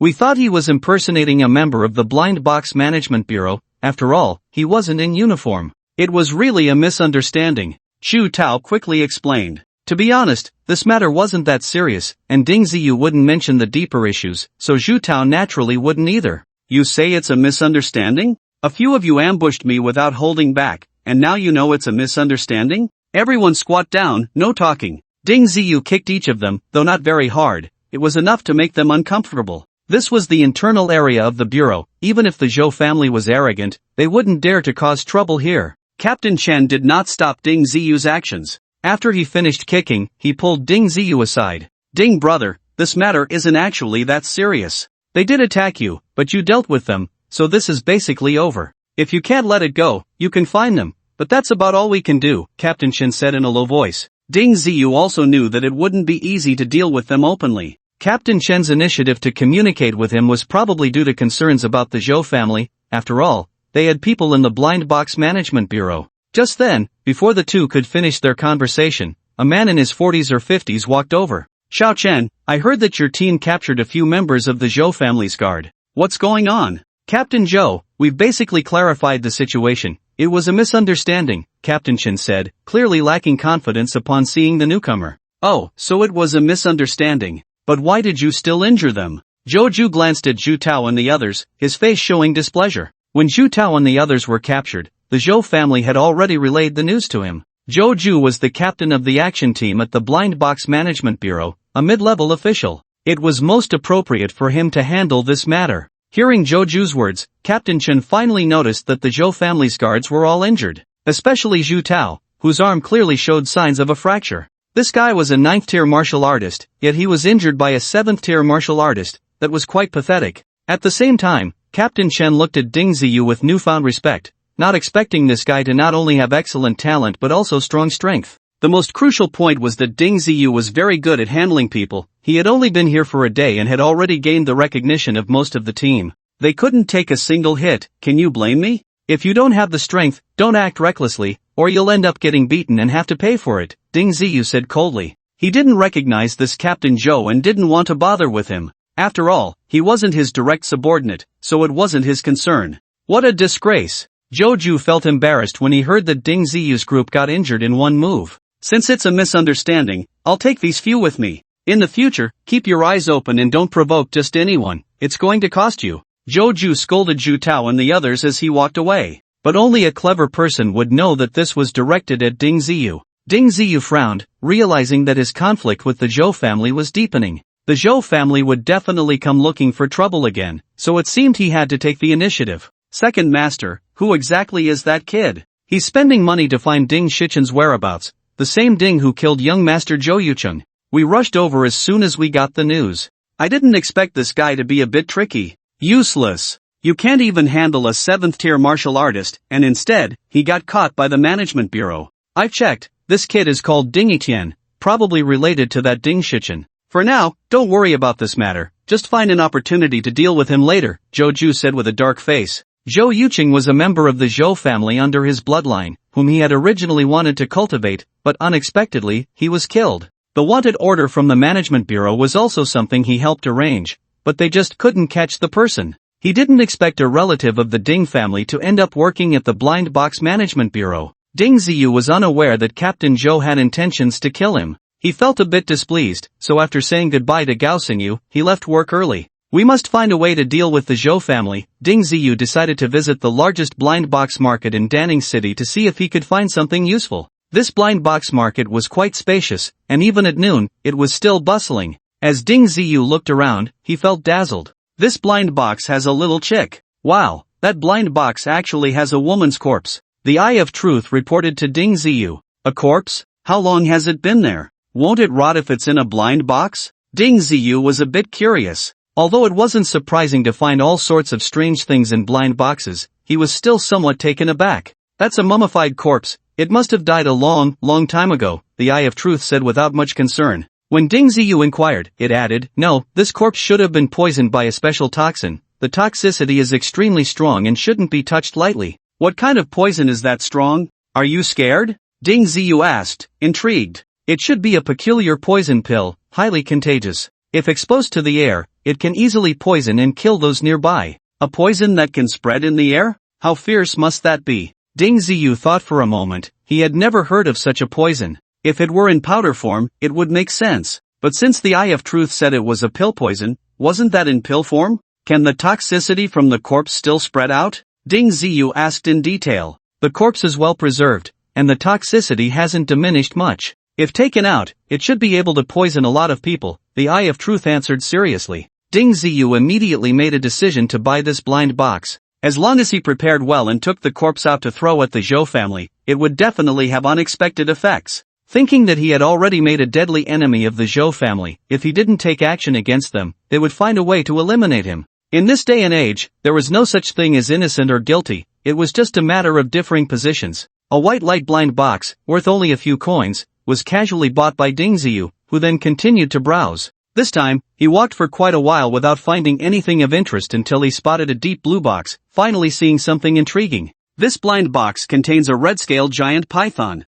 We thought he was impersonating a member of the Blind Box Management Bureau. After all, he wasn't in uniform. It was really a misunderstanding. Zhu Tao quickly explained. To be honest, this matter wasn't that serious, and Ding Ziyu wouldn't mention the deeper issues, so Zhu Tao naturally wouldn't either. You say it's a misunderstanding? A few of you ambushed me without holding back, and now you know it's a misunderstanding? Everyone squat down, no talking. Ding Ziyu kicked each of them, though not very hard. It was enough to make them uncomfortable. This was the internal area of the bureau. Even if the Zhou family was arrogant, they wouldn't dare to cause trouble here. Captain Chen did not stop Ding Ziyu's actions. After he finished kicking, he pulled Ding Ziyu aside. Ding brother, this matter isn't actually that serious. They did attack you, but you dealt with them, so this is basically over. If you can't let it go, you can fine them, but that's about all we can do, Captain Chen said in a low voice. Ding Ziyu also knew that it wouldn't be easy to deal with them openly. Captain Chen's initiative to communicate with him was probably due to concerns about the Zhou family. After all, they had people in the Blind Box Management Bureau. Just then, before the two could finish their conversation, a man in his 40s or 50s walked over. Xiao Chen, I heard that your team captured a few members of the Zhou family's guard. What's going on? Captain Zhou, we've basically clarified the situation. It was a misunderstanding, Captain Chen said, clearly lacking confidence upon seeing the newcomer. Oh, so it was a misunderstanding. But why did you still injure them? Zhou Ju glanced at Zhu Tao and the others, his face showing displeasure. When Zhu Tao and the others were captured, the Zhou family had already relayed the news to him. Zhou Ju was the captain of the action team at the Blind Box Management Bureau, a mid-level official. It was most appropriate for him to handle this matter. Hearing Zhou Ju's words, Captain Chen finally noticed that the Zhou family's guards were all injured, especially Zhu Tao, whose arm clearly showed signs of a fracture. This guy was a 9th-tier martial artist, yet he was injured by a 7th-tier martial artist. That was quite pathetic. At the same time, Captain Chen looked at Ding Ziyu with newfound respect, not expecting this guy to not only have excellent talent but also strong strength. The most crucial point was that Ding Ziyu was very good at handling people. He had only been here for a day and had already gained the recognition of most of the team. They couldn't take a single hit. Can you blame me? If you don't have the strength, don't act recklessly, or you'll end up getting beaten and have to pay for it, Ding Ziyu said coldly. He didn't recognize this Captain Zhou and didn't want to bother with him. After all, he wasn't his direct subordinate, so it wasn't his concern. What a disgrace! Zhou Ju felt embarrassed when he heard that Ding Ziyu's group got injured in one move. Since it's a misunderstanding, I'll take these few with me. In the future, keep your eyes open and don't provoke just anyone. It's going to cost you. Zhou Ju scolded Zhu Tao and the others as he walked away. But only a clever person would know that this was directed at Ding Ziyu. Ding Ziyu frowned, realizing that his conflict with the Zhou family was deepening. The Zhou family would definitely come looking for trouble again, so it seemed he had to take the initiative. Second Master, who exactly is that kid? He's spending money to find Ding Shichen's whereabouts, the same Ding who killed young Master Zhou Yucheng. We rushed over as soon as we got the news. I didn't expect this guy to be a bit tricky. Useless. You can't even handle a 7th-tier martial artist, and instead, he got caught by the Management Bureau. I've checked, this kid is called Ding Etian, probably related to that Ding Shichen. For now, don't worry about this matter, just find an opportunity to deal with him later, Zhou Ju said with a dark face. Zhou Yucheng was a member of the Zhou family under his bloodline, whom he had originally wanted to cultivate, but unexpectedly, he was killed. The wanted order from the Management Bureau was also something he helped arrange, but they just couldn't catch the person. He didn't expect a relative of the Ding family to end up working at the Blind Box Management Bureau. Ding Ziyu was unaware that Captain Zhou had intentions to kill him. He felt a bit displeased, so after saying goodbye to Gao Xingyu, he left work early. We must find a way to deal with the Zhou family. Ding Ziyu decided to visit the largest blind box market in Danning City to see if he could find something useful. This blind box market was quite spacious, and even at noon, it was still bustling. As Ding Ziyu looked around, he felt dazzled. This blind box has a little chick. Wow, that blind box actually has a woman's corpse. The Eye of Truth reported to Ding Ziyu. A corpse? How long has it been there? Won't it rot if it's in a blind box? Ding Ziyu was a bit curious. Although it wasn't surprising to find all sorts of strange things in blind boxes, he was still somewhat taken aback. That's a mummified corpse. It must have died a long time ago, the Eye of Truth said without much concern. When Ding Ziyu inquired, it added, no, this corpse should have been poisoned by a special toxin. the toxicity is extremely strong and shouldn't be touched lightly. What kind of poison is that strong? Are you scared? Ding Ziyu asked, intrigued. It should be a peculiar poison pill, highly contagious. If exposed to the air, it can easily poison and kill those nearby. A poison that can spread in the air? How fierce must that be? Ding Ziyu thought for a moment. He had never heard of such a poison. If it were in powder form, it would make sense. But since the Eye of Truth said it was a pill poison, wasn't that in pill form? Can the toxicity from the corpse still spread out? Ding Ziyu asked in detail. The corpse is well preserved, and the toxicity hasn't diminished much. If taken out, it should be able to poison a lot of people, the Eye of Truth answered seriously. Ding Ziyu immediately made a decision to buy this blind box. As long as he prepared well and took the corpse out to throw at the Zhou family, it would definitely have unexpected effects. Thinking that he had already made a deadly enemy of the Zhou family, if he didn't take action against them, they would find a way to eliminate him. In this day and age, there was no such thing as innocent or guilty, it was just a matter of differing positions. A white light blind box, worth only a few coins, was casually bought by Ding Ziyu, who then continued to browse. This time, he walked for quite a while without finding anything of interest until he spotted a deep blue box, finally seeing something intriguing. This blind box contains a red-scaled giant python.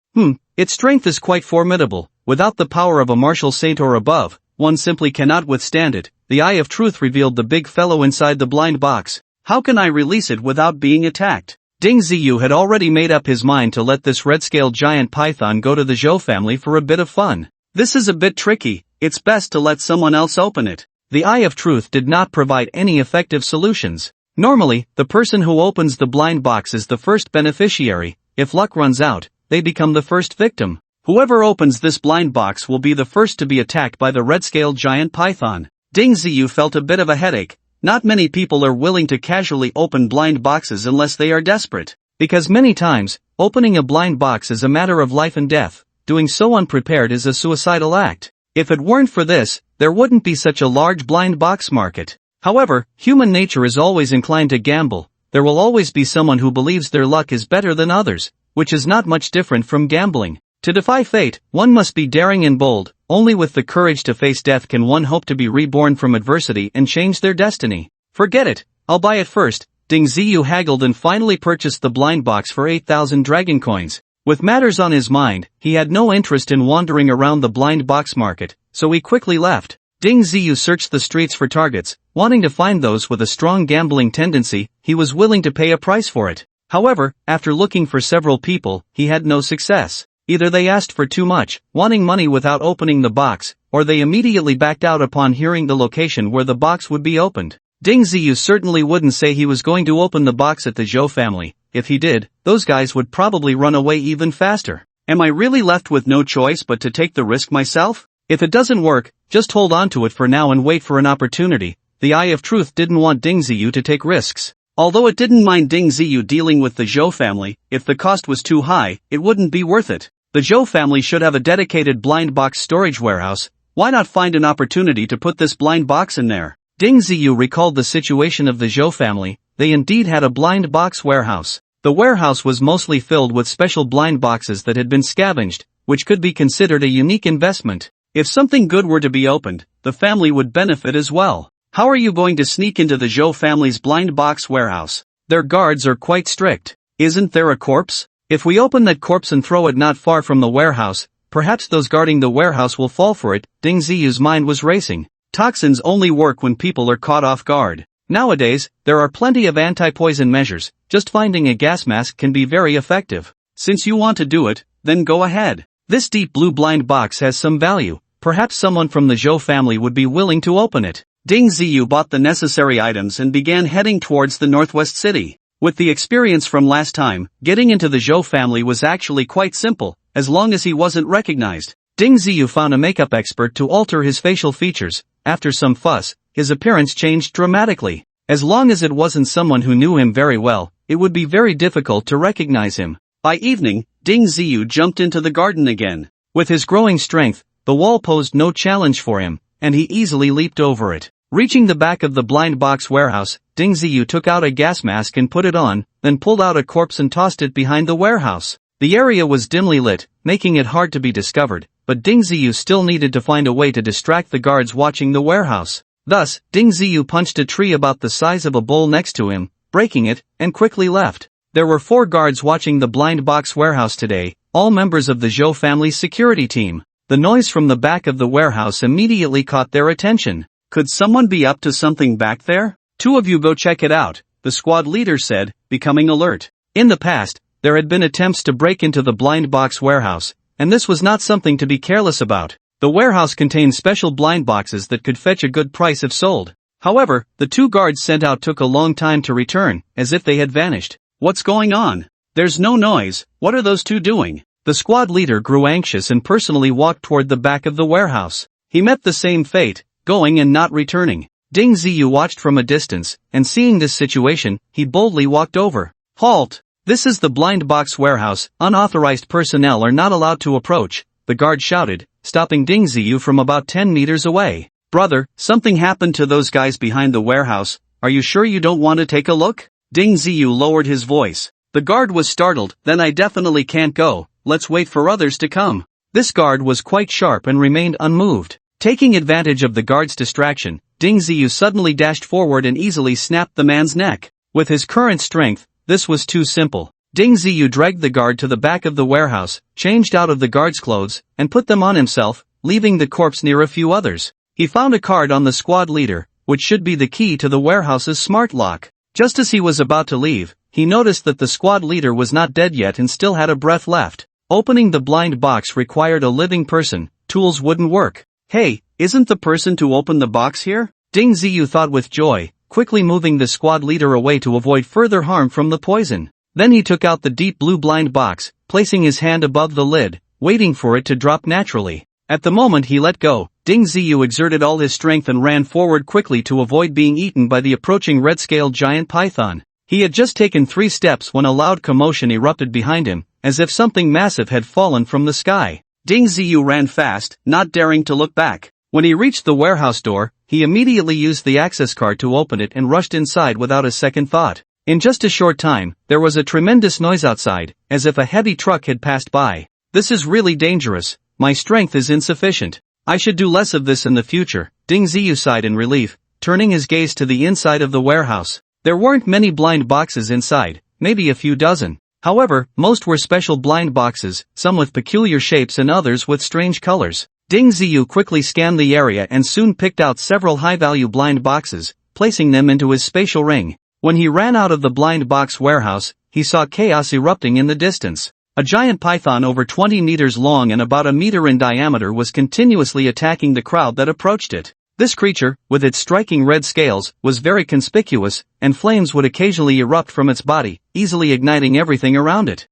Its strength is quite formidable. Without the power of a martial saint or above, one simply cannot withstand it. The Eye of Truth revealed the big fellow inside the blind box. How can I release it without being attacked? Ding Ziyu had already made up his mind to let this red-scaled giant python go to the Zhou family for a bit of fun. This is a bit tricky, it's best to let someone else open it. The Eye of Truth did not provide any effective solutions. Normally, the person who opens the blind box is the first beneficiary. If luck runs out, they become the first victim. Whoever opens this blind box will be the first to be attacked by the red-scaled giant python. Ding Ziyu felt a bit of a headache. Not many people are willing to casually open blind boxes unless they are desperate. Because many times, opening a blind box is a matter of life and death. Doing so unprepared is a suicidal act. If it weren't for this, there wouldn't be such a large blind box market. However, human nature is always inclined to gamble. There will always be someone who believes their luck is better than others, which is not much different from gambling. To defy fate, one must be daring and bold. Only with the courage to face death can one hope to be reborn from adversity and change their destiny. Forget it, I'll buy it first. Ding Ziyu haggled and finally purchased the blind box for 8,000 dragon coins. With matters on his mind, he had no interest in wandering around the blind box market, so he quickly left. Ding Ziyu searched the streets for targets, wanting to find those with a strong gambling tendency. He was willing to pay a price for it. However, after looking for several people, he had no success. Either they asked for too much, wanting money without opening the box, or they immediately backed out upon hearing the location where the box would be opened. Ding Ziyu certainly wouldn't say he was going to open the box at the Zhou family. If he did, those guys would probably run away even faster. Am I really left with no choice but to take the risk myself? If it doesn't work, just hold on to it for now and wait for an opportunity. The Eye of Truth didn't want Ding Ziyu to take risks. Although it didn't mind Ding Ziyu dealing with the Zhou family, if the cost was too high, it wouldn't be worth it. The Zhou family should have a dedicated blind box storage warehouse. Why not find an opportunity to put this blind box in there? Ding Ziyu recalled the situation of the Zhou family. They indeed had a blind box warehouse. The warehouse was mostly filled with special blind boxes that had been scavenged, which could be considered a unique investment. If something good were to be opened, the family would benefit as well. How are you going to sneak into the Zhou family's blind box warehouse? Their guards are quite strict. Isn't there a corpse? If we open that corpse and throw it not far from the warehouse, perhaps those guarding the warehouse will fall for it. Ding Ziyu's mind was racing. Toxins only work when people are caught off guard. Nowadays, there are plenty of anti-poison measures. Just finding a gas mask can be very effective. Since you want to do it, then go ahead. This deep blue blind box has some value. Perhaps someone from the Zhou family would be willing to open it. Ding Ziyu bought the necessary items and began heading towards the northwest city. With the experience from last time, getting into the Zhou family was actually quite simple, as long as he wasn't recognized. Ding Ziyu found a makeup expert to alter his facial features. After some fuss, his appearance changed dramatically. As long as it wasn't someone who knew him very well, it would be very difficult to recognize him. By evening, Ding Ziyu jumped into the garden again. With his growing strength, the wall posed no challenge for him, and he easily leaped over it. Reaching the back of the blind box warehouse, Ding Ziyu took out a gas mask and put it on, then pulled out a corpse and tossed it behind the warehouse. The area was dimly lit, making it hard to be discovered, but Ding Ziyu still needed to find a way to distract the guards watching the warehouse. Thus, Ding Ziyu punched a tree about the size of a bowl next to him, breaking it, and quickly left. There were 4 guards watching the blind box warehouse today, all members of the Zhou family's security team. The noise from the back of the warehouse immediately caught their attention. Could someone be up to something back there? 2 of you go check it out, the squad leader said, becoming alert. In the past, there had been attempts to break into the blind box warehouse, and this was not something to be careless about. The warehouse contained special blind boxes that could fetch a good price if sold. However, the 2 guards sent out took a long time to return, as if they had vanished. What's going on? There's no noise, what are those 2 doing? The squad leader grew anxious and personally walked toward the back of the warehouse. He met the same fate, going and not returning. Ding Ziyu watched from a distance, and seeing this situation, he boldly walked over. Halt! This is the blind box warehouse, unauthorized personnel are not allowed to approach, the guard shouted, stopping Ding Ziyu from about 10 meters away. Brother, something happened to those guys behind the warehouse, are you sure you don't want to take a look? Ding Ziyu lowered his voice. The guard was startled, then I definitely can't go, let's wait for others to come. This guard was quite sharp and remained unmoved. Taking advantage of the guard's distraction, Ding Ziyu suddenly dashed forward and easily snapped the man's neck. With his current strength, this was too simple. Ding Ziyu dragged the guard to the back of the warehouse, changed out of the guard's clothes, and put them on himself, leaving the corpse near a few others. He found a card on the squad leader, which should be the key to the warehouse's smart lock. Just as he was about to leave, he noticed that the squad leader was not dead yet and still had a breath left. Opening the blind box required a living person, tools wouldn't work. Hey, isn't the person to open the box here? Ding Ziyu thought with joy, quickly moving the squad leader away to avoid further harm from the poison. Then he took out the deep blue blind box, placing his hand above the lid, waiting for it to drop naturally. At the moment he let go, Ding Ziyu exerted all his strength and ran forward quickly to avoid being eaten by the approaching red-scaled giant python. He had just taken 3 steps when a loud commotion erupted behind him, as if something massive had fallen from the sky. Ding Ziyu ran fast, not daring to look back. When he reached the warehouse door, he immediately used the access card to open it and rushed inside without a second thought. In just a short time, there was a tremendous noise outside, as if a heavy truck had passed by. This is really dangerous, my strength is insufficient. I should do less of this in the future, Ding Ziyu sighed in relief, turning his gaze to the inside of the warehouse. There weren't many blind boxes inside, maybe a few dozen. However, most were special blind boxes, some with peculiar shapes and others with strange colors. Ding Ziyu quickly scanned the area and soon picked out several high-value blind boxes, placing them into his spatial ring. When he ran out of the blind box warehouse, he saw chaos erupting in the distance. A giant python over 20 meters long and about a meter in diameter was continuously attacking the crowd that approached it. This creature, with its striking red scales, was very conspicuous, and flames would occasionally erupt from its body, easily igniting everything around it.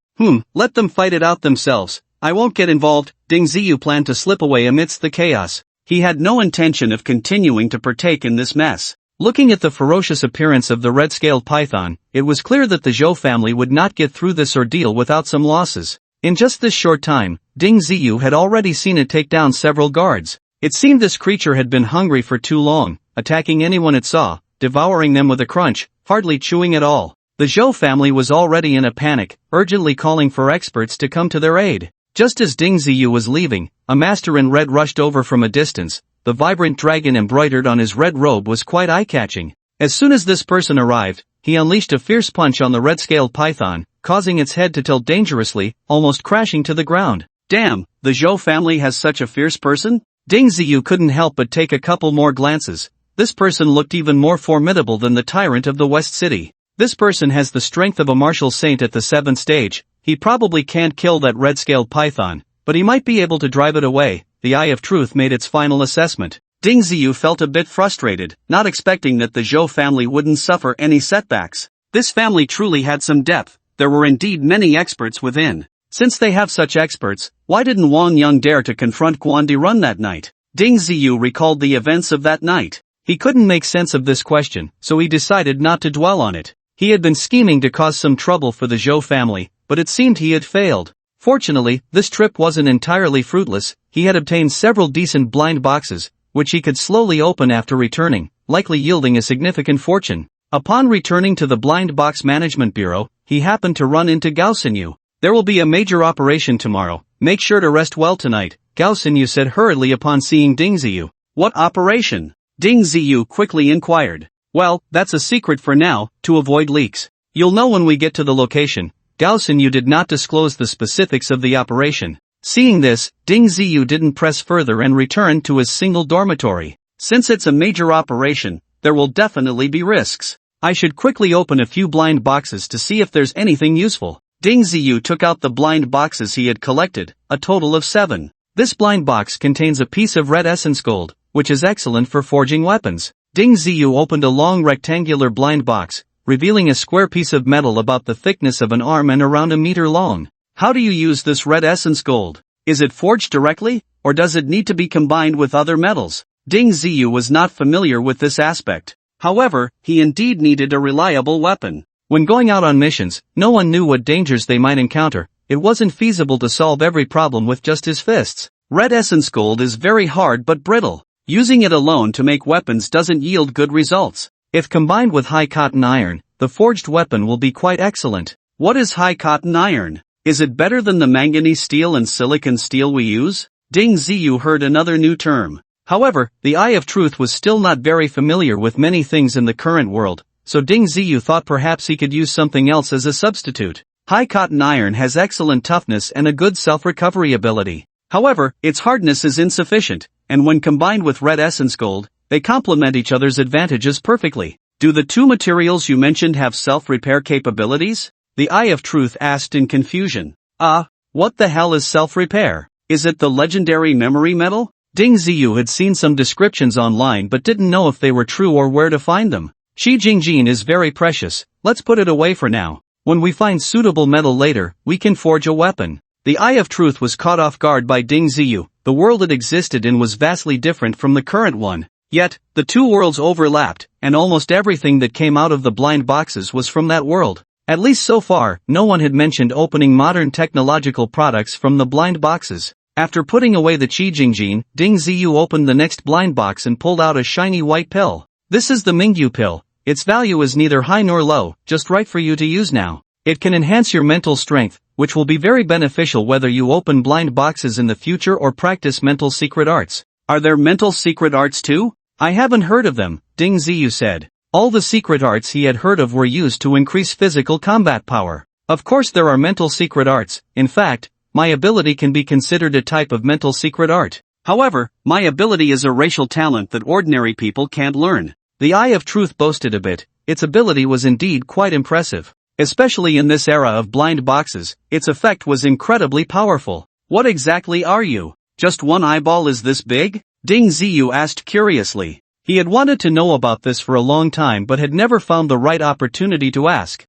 Let them fight it out themselves. I won't get involved. Ding Ziyu planned to slip away amidst the chaos. He had no intention of continuing to partake in this mess. Looking at the ferocious appearance of the red-scaled python, it was clear that the Zhou family would not get through this ordeal without some losses. In just this short time, Ding Ziyu had already seen it take down several guards. It seemed this creature had been hungry for too long, attacking anyone it saw, devouring them with a crunch, hardly chewing at all. The Zhou family was already in a panic, urgently calling for experts to come to their aid. Just as Ding Ziyu was leaving, a master in red rushed over from a distance. The vibrant dragon embroidered on his red robe was quite eye-catching. As soon as this person arrived, he unleashed a fierce punch on the red-scaled python, causing its head to tilt dangerously, almost crashing to the ground. Damn, the Zhou family has such a fierce person? Ding Ziyu couldn't help but take a couple more glances. This person looked even more formidable than the tyrant of the West City. This person has the strength of a martial saint at the 7th stage. He probably can't kill that red-scaled python, but he might be able to drive it away. The Eye of Truth made its final assessment. Ding Ziyu felt a bit frustrated, not expecting that the Zhou family wouldn't suffer any setbacks. This family truly had some depth. There were indeed many experts within. Since they have such experts, why didn't Wang Yang dare to confront Guan Duran that night? Ding Ziyu recalled the events of that night. He couldn't make sense of this question, so he decided not to dwell on it. He had been scheming to cause some trouble for the Zhou family, but it seemed he had failed. Fortunately, this trip wasn't entirely fruitless. He had obtained several decent blind boxes, which he could slowly open after returning, likely yielding a significant fortune. Upon returning to the Blind Box Management Bureau, he happened to run into Gao Xinyu. There will be a major operation tomorrow. Make sure to rest well tonight, Gao Xinyu said hurriedly upon seeing Ding Ziyu. What operation? Ding Ziyu quickly inquired. Well, that's a secret for now, to avoid leaks. You'll know when we get to the location. Gaosen, you did not disclose the specifics of the operation. Seeing this, Ding Ziyu didn't press further and returned to his single dormitory. Since it's a major operation, there will definitely be risks. I should quickly open a few blind boxes to see if there's anything useful. Ding Ziyu took out the blind boxes he had collected, a total of 7. This blind box contains a piece of red essence gold, which is excellent for forging weapons. Ding Ziyu opened a long rectangular blind box, revealing a square piece of metal about the thickness of an arm and around a meter long. How do you use this red essence gold? Is it forged directly, or does it need to be combined with other metals? Ding Ziyu was not familiar with this aspect. However, he indeed needed a reliable weapon. When going out on missions, no one knew what dangers they might encounter. It wasn't feasible to solve every problem with just his fists. Red essence gold is very hard but brittle. Using it alone to make weapons doesn't yield good results. If combined with high cotton iron, the forged weapon will be quite excellent. What is high cotton iron? Is it better than the manganese steel and silicon steel we use? Ding Ziyu heard another new term. However, the Eye of Truth was still not very familiar with many things in the current world, so Ding Ziyu thought perhaps he could use something else as a substitute. High cotton iron has excellent toughness and a good self-recovery ability. However, its hardness is insufficient, and when combined with red essence gold, they complement each other's advantages perfectly. Do the two materials you mentioned have self-repair capabilities? The Eye of Truth asked in confusion. What the hell is self-repair? Is it the legendary memory metal? Ding Ziyu had seen some descriptions online but didn't know if they were true or where to find them. Shi Jingjin is very precious, let's put it away for now. When we find suitable metal later, we can forge a weapon. The Eye of Truth was caught off guard by Ding Ziyu. The world it existed in was vastly different from the current one. Yet, the two worlds overlapped, and almost everything that came out of the blind boxes was from that world. At least so far, no one had mentioned opening modern technological products from the blind boxes. After putting away the Qi Jingjin, Ding Ziyu opened the next blind box and pulled out a shiny white pill. This is the Mingyu pill. Its value is neither high nor low, just right for you to use now. It can enhance your mental strength, which will be very beneficial whether you open blind boxes in the future or practice mental secret arts. Are there mental secret arts too? I haven't heard of them, Ding Ziyu said. All the secret arts he had heard of were used to increase physical combat power. Of course there are mental secret arts. In fact, my ability can be considered a type of mental secret art. However, my ability is a racial talent that ordinary people can't learn. The Eye of Truth boasted a bit. Its ability was indeed quite impressive. Especially in this era of blind boxes, its effect was incredibly powerful. What exactly are you? Just one eyeball is this big? Ding Ziyu asked curiously. He had wanted to know about this for a long time but had never found the right opportunity to ask.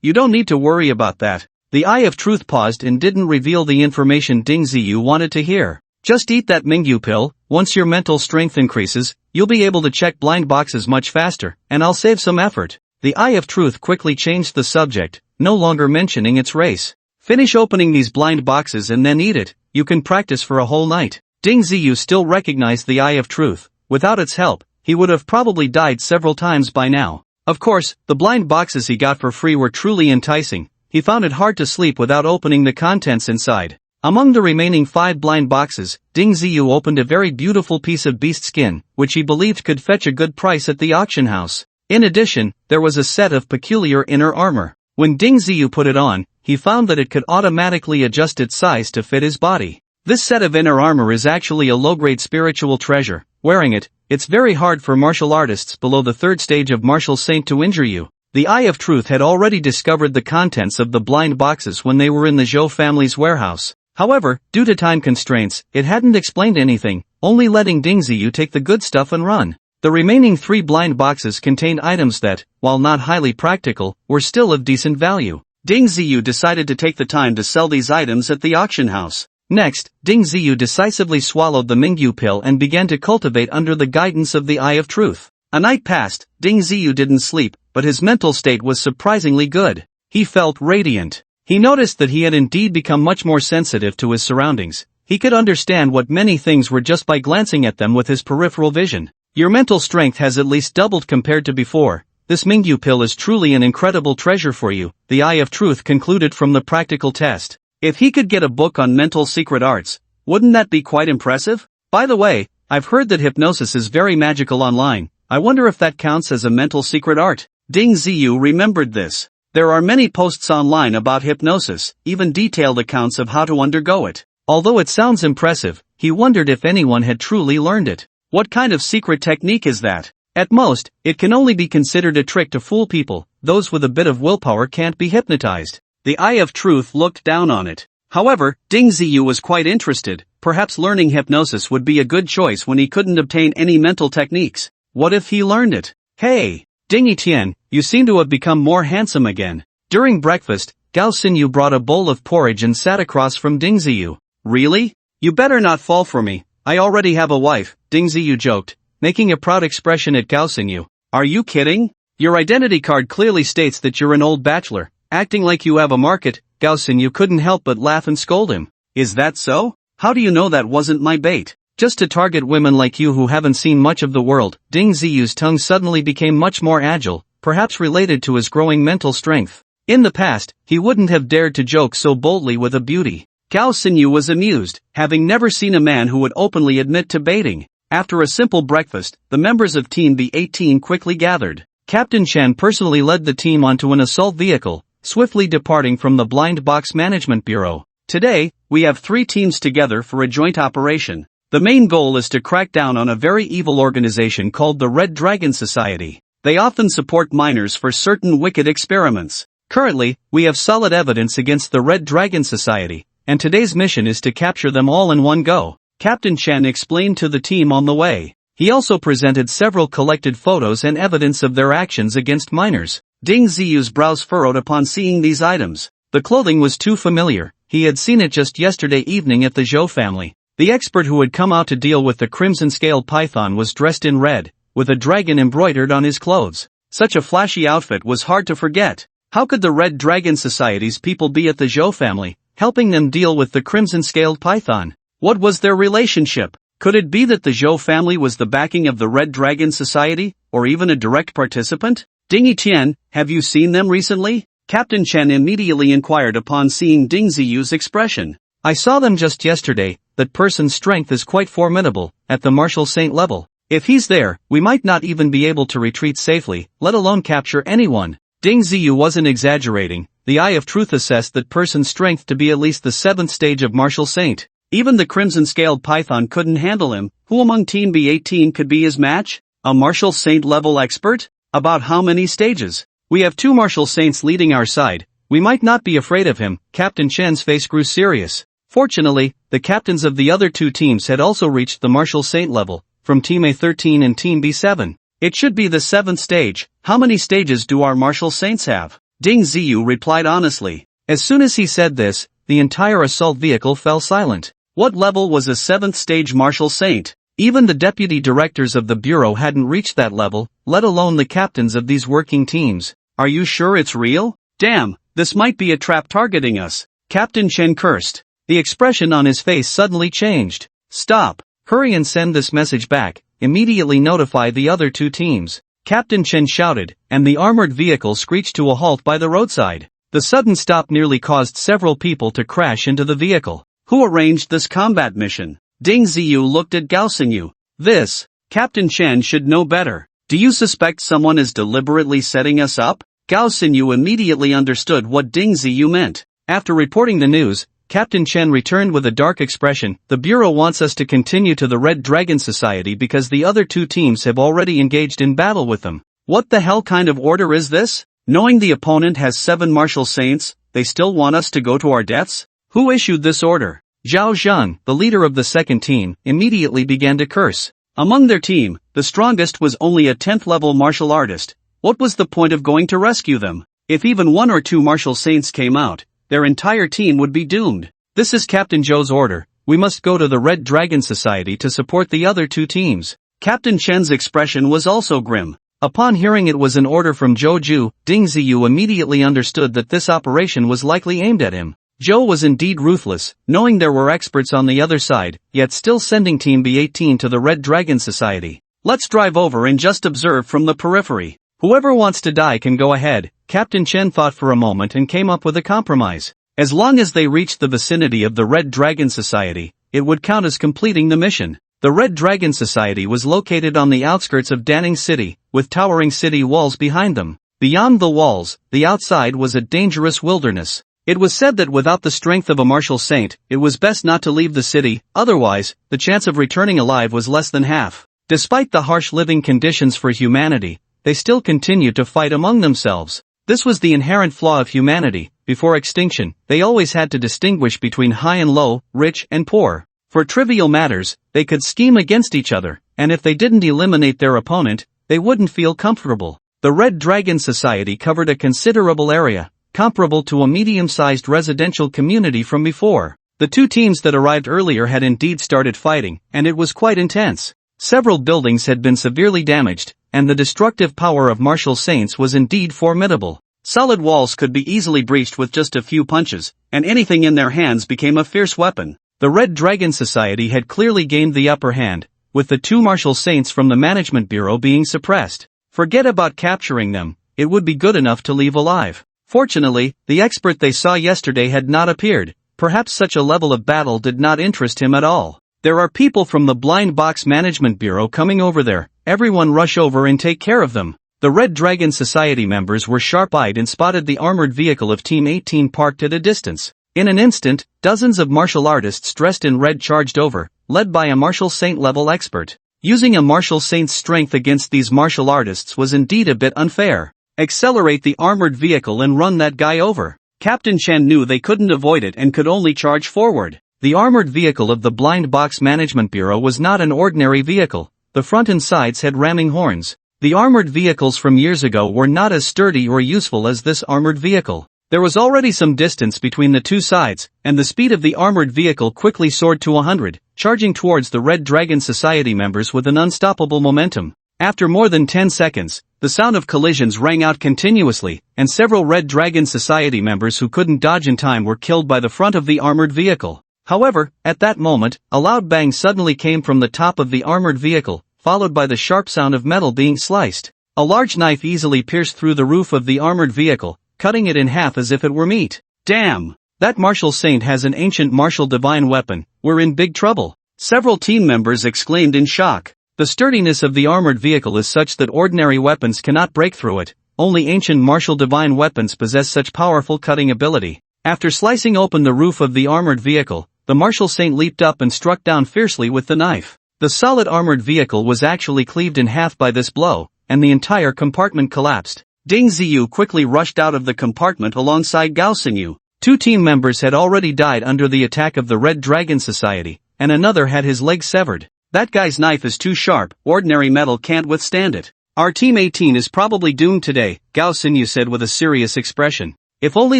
You don't need to worry about that. The Eye of Truth paused and didn't reveal the information Ding Ziyu wanted to hear. Just eat that Mingyu pill. Once your mental strength increases, you'll be able to check blind boxes much faster, and I'll save some effort. The Eye of Truth quickly changed the subject, no longer mentioning its race. Finish opening these blind boxes and then eat it. You can practice for a whole night. Ding Ziyu still recognized the Eye of Truth. Without its help, he would have probably died several times by now. Of course, the blind boxes he got for free were truly enticing. He found it hard to sleep without opening the contents inside. Among the remaining 5 blind boxes, Ding Ziyu opened a very beautiful piece of beast skin, which he believed could fetch a good price at the auction house. In addition, there was a set of peculiar inner armor. When Ding Ziyu put it on, he found that it could automatically adjust its size to fit his body. This set of inner armor is actually a low-grade spiritual treasure. Wearing it, it's very hard for martial artists below the 3rd stage of martial saint to injure you. The Eye of Truth had already discovered the contents of the blind boxes when they were in the Zhou family's warehouse. However, due to time constraints, it hadn't explained anything, only letting Ding Ziyu take the good stuff and run. The remaining 3 blind boxes contained items that, while not highly practical, were still of decent value. Ding Ziyu decided to take the time to sell these items at the auction house. Next, Ding Ziyu decisively swallowed the Mingyu pill and began to cultivate under the guidance of the Eye of Truth. A night passed. Ding Ziyu didn't sleep, but his mental state was surprisingly good. He felt radiant. He noticed that he had indeed become much more sensitive to his surroundings. He could understand what many things were just by glancing at them with his peripheral vision. Your mental strength has at least doubled compared to before. This Mingyu pill is truly an incredible treasure for you, the Eye of Truth concluded from the practical test. If he could get a book on mental secret arts, wouldn't that be quite impressive? By the way, I've heard that hypnosis is very magical online. I wonder if that counts as a mental secret art. Ding Ziyu remembered this. There are many posts online about hypnosis, even detailed accounts of how to undergo it. Although it sounds impressive, he wondered if anyone had truly learned it. What kind of secret technique is that? At most, it can only be considered a trick to fool people. Those with a bit of willpower can't be hypnotized. The Eye of Truth looked down on it. However, Ding Ziyu was quite interested. Perhaps learning hypnosis would be a good choice when he couldn't obtain any mental techniques. What if he learned it? Hey, Ding Tian, you seem to have become more handsome again. During breakfast, Gao Xinyu brought a bowl of porridge and sat across from Ding Ziyu. Really? You better not fall for me. I already have a wife, Ding Ziyu joked, making a proud expression at Gao Xinyu. Are you kidding? Your identity card clearly states that you're an old bachelor. Acting like you have a market, Gao Xinyu couldn't help but laugh and scold him. Is that so? How do you know that wasn't my bait? Just to target women like you who haven't seen much of the world. Ding Ziyu's tongue suddenly became much more agile, perhaps related to his growing mental strength. In the past, he wouldn't have dared to joke so boldly with a beauty. Gao Xinyu was amused, having never seen a man who would openly admit to baiting. After a simple breakfast, the members of Team B-18 quickly gathered. Captain Chen personally led the team onto an assault vehicle, swiftly departing from the Blind Box Management Bureau. Today, we have 3 teams together for a joint operation. The main goal is to crack down on a very evil organization called the Red Dragon Society. They often support minors for certain wicked experiments. Currently, we have solid evidence against the Red Dragon Society, and today's mission is to capture them all in one go. Captain Chen explained to the team on the way. He also presented several collected photos and evidence of their actions against minors. Ding Ziyu's brows furrowed upon seeing these items. The clothing was too familiar. He had seen it just yesterday evening at the Zhou family. The expert who had come out to deal with the crimson-scaled python was dressed in red, with a dragon embroidered on his clothes. Such a flashy outfit was hard to forget. How could the Red Dragon Society's people be at the Zhou family, helping them deal with the crimson-scaled python? What was their relationship? Could it be that the Zhou family was the backing of the Red Dragon Society, or even a direct participant? Ding Tian, have you seen them recently? Captain Chen immediately inquired upon seeing Ding Ziyu's expression. I saw them just yesterday. That person's strength is quite formidable, at the martial saint level. If he's there, we might not even be able to retreat safely, let alone capture anyone. Ding Ziyu wasn't exaggerating. The Eye of Truth assessed that person's strength to be at least the 7th stage of martial saint. Even the crimson-scaled python couldn't handle him. Who among Team B-18 could be his match? A martial saint level expert? About how many stages? We have 2 martial saints leading our side. We might not be afraid of him. Captain Chen's face grew serious. Fortunately, the captains of the other 2 teams had also reached the martial saint level, from Team A13 and Team B7. It should be the 7th stage. How many stages do our martial saints have? Ding Ziyu replied honestly. As soon as he said this, the entire assault vehicle fell silent. What level was a 7th stage martial saint? Even the deputy directors of the bureau hadn't reached that level, let alone the captains of these working teams. Are you sure it's real? Damn, this might be a trap targeting us. Captain Chen cursed. The expression on his face suddenly changed. Stop. Hurry and send this message back. Immediately notify the other 2 teams. Captain Chen shouted, and the armored vehicle screeched to a halt by the roadside. The sudden stop nearly caused several people to crash into the vehicle. Who arranged this combat mission? Ding Ziyu looked at Gao Xinyu. This. Captain Chen should know better. Do you suspect someone is deliberately setting us up? Gao Xinyu immediately understood what Ding Ziyu meant. After reporting the news, Captain Chen returned with a dark expression. The Bureau wants us to continue to the Red Dragon Society because the other 2 teams have already engaged in battle with them. What the hell kind of order is this? Knowing the opponent has 7 martial saints, they still want us to go to our deaths? Who issued this order? Zhao Zhang, the leader of the 2nd team, immediately began to curse. Among their team, the strongest was only a 10th level martial artist. What was the point of going to rescue them? If even 1 or 2 martial saints came out, their entire team would be doomed. This is Captain Zhou's order. We must go to the Red Dragon Society to support the other 2 teams. Captain Chen's expression was also grim. Upon hearing it was an order from Zhou Ju, Ding Ziyu immediately understood that this operation was likely aimed at him. Zhou was indeed ruthless, knowing there were experts on the other side, yet still sending Team B-18 to the Red Dragon Society. Let's drive over and just observe from the periphery. Whoever wants to die can go ahead. Captain Chen thought for a moment and came up with a compromise. As long as they reached the vicinity of the Red Dragon Society, it would count as completing the mission. The Red Dragon Society was located on the outskirts of Danning City, with towering city walls behind them. Beyond the walls, the outside was a dangerous wilderness. It was said that without the strength of a martial saint, it was best not to leave the city, otherwise, the chance of returning alive was less than half. Despite the harsh living conditions for humanity, they still continued to fight among themselves. This was the inherent flaw of humanity. Before extinction, they always had to distinguish between high and low, rich and poor. For trivial matters, they could scheme against each other, and if they didn't eliminate their opponent, they wouldn't feel comfortable. The Red Dragon Society covered a considerable area, comparable to a medium-sized residential community from before. The two teams that arrived earlier had indeed started fighting, and it was quite intense. Several buildings had been severely damaged, and the destructive power of martial saints was indeed formidable. Solid walls could be easily breached with just a few punches, and anything in their hands became a fierce weapon. The Red Dragon Society had clearly gained the upper hand, with the two martial saints from the Management Bureau being suppressed. Forget about capturing them, it would be good enough to leave alive. Fortunately, the expert they saw yesterday had not appeared. Perhaps such a level of battle did not interest him at all. There are people from the Blind Box Management Bureau coming over there. Everyone rush over and take care of them. The Red Dragon Society members were sharp-eyed and spotted the armored vehicle of Team 18 parked at a distance. In an instant, dozens of martial artists dressed in red charged over, led by a martial saint-level expert. Using a martial saint's strength against these martial artists was indeed a bit unfair. Accelerate the armored vehicle and run that guy over. Captain Chen knew they couldn't avoid it and could only charge forward. The armored vehicle of the Blind Box Management Bureau was not an ordinary vehicle. The front and sides had ramming horns. The armored vehicles from years ago were not as sturdy or useful as this armored vehicle. There was already some distance between the two sides, and the speed of the armored vehicle quickly soared to 100, charging towards the Red Dragon Society members with an unstoppable momentum. After more than 10 seconds, the sound of collisions rang out continuously, and several Red Dragon Society members who couldn't dodge in time were killed by the front of the armored vehicle. However, at that moment, a loud bang suddenly came from the top of the armored vehicle, followed by the sharp sound of metal being sliced. A large knife easily pierced through the roof of the armored vehicle, cutting it in half as if it were meat. Damn! That martial saint has an ancient martial divine weapon. We're in big trouble. Several team members exclaimed in shock. The sturdiness of the armored vehicle is such that ordinary weapons cannot break through it. Only ancient martial divine weapons possess such powerful cutting ability. After slicing open the roof of the armored vehicle, the martial saint leaped up and struck down fiercely with the knife. The solid armored vehicle was actually cleaved in half by this blow, and the entire compartment collapsed. Ding Ziyu quickly rushed out of the compartment alongside Gao Xingyu. Two team members had already died under the attack of the Red Dragon Society, and another had his leg severed. That guy's knife is too sharp, ordinary metal can't withstand it. Our Team 18 is probably doomed today, Gao Xingyu said with a serious expression. If only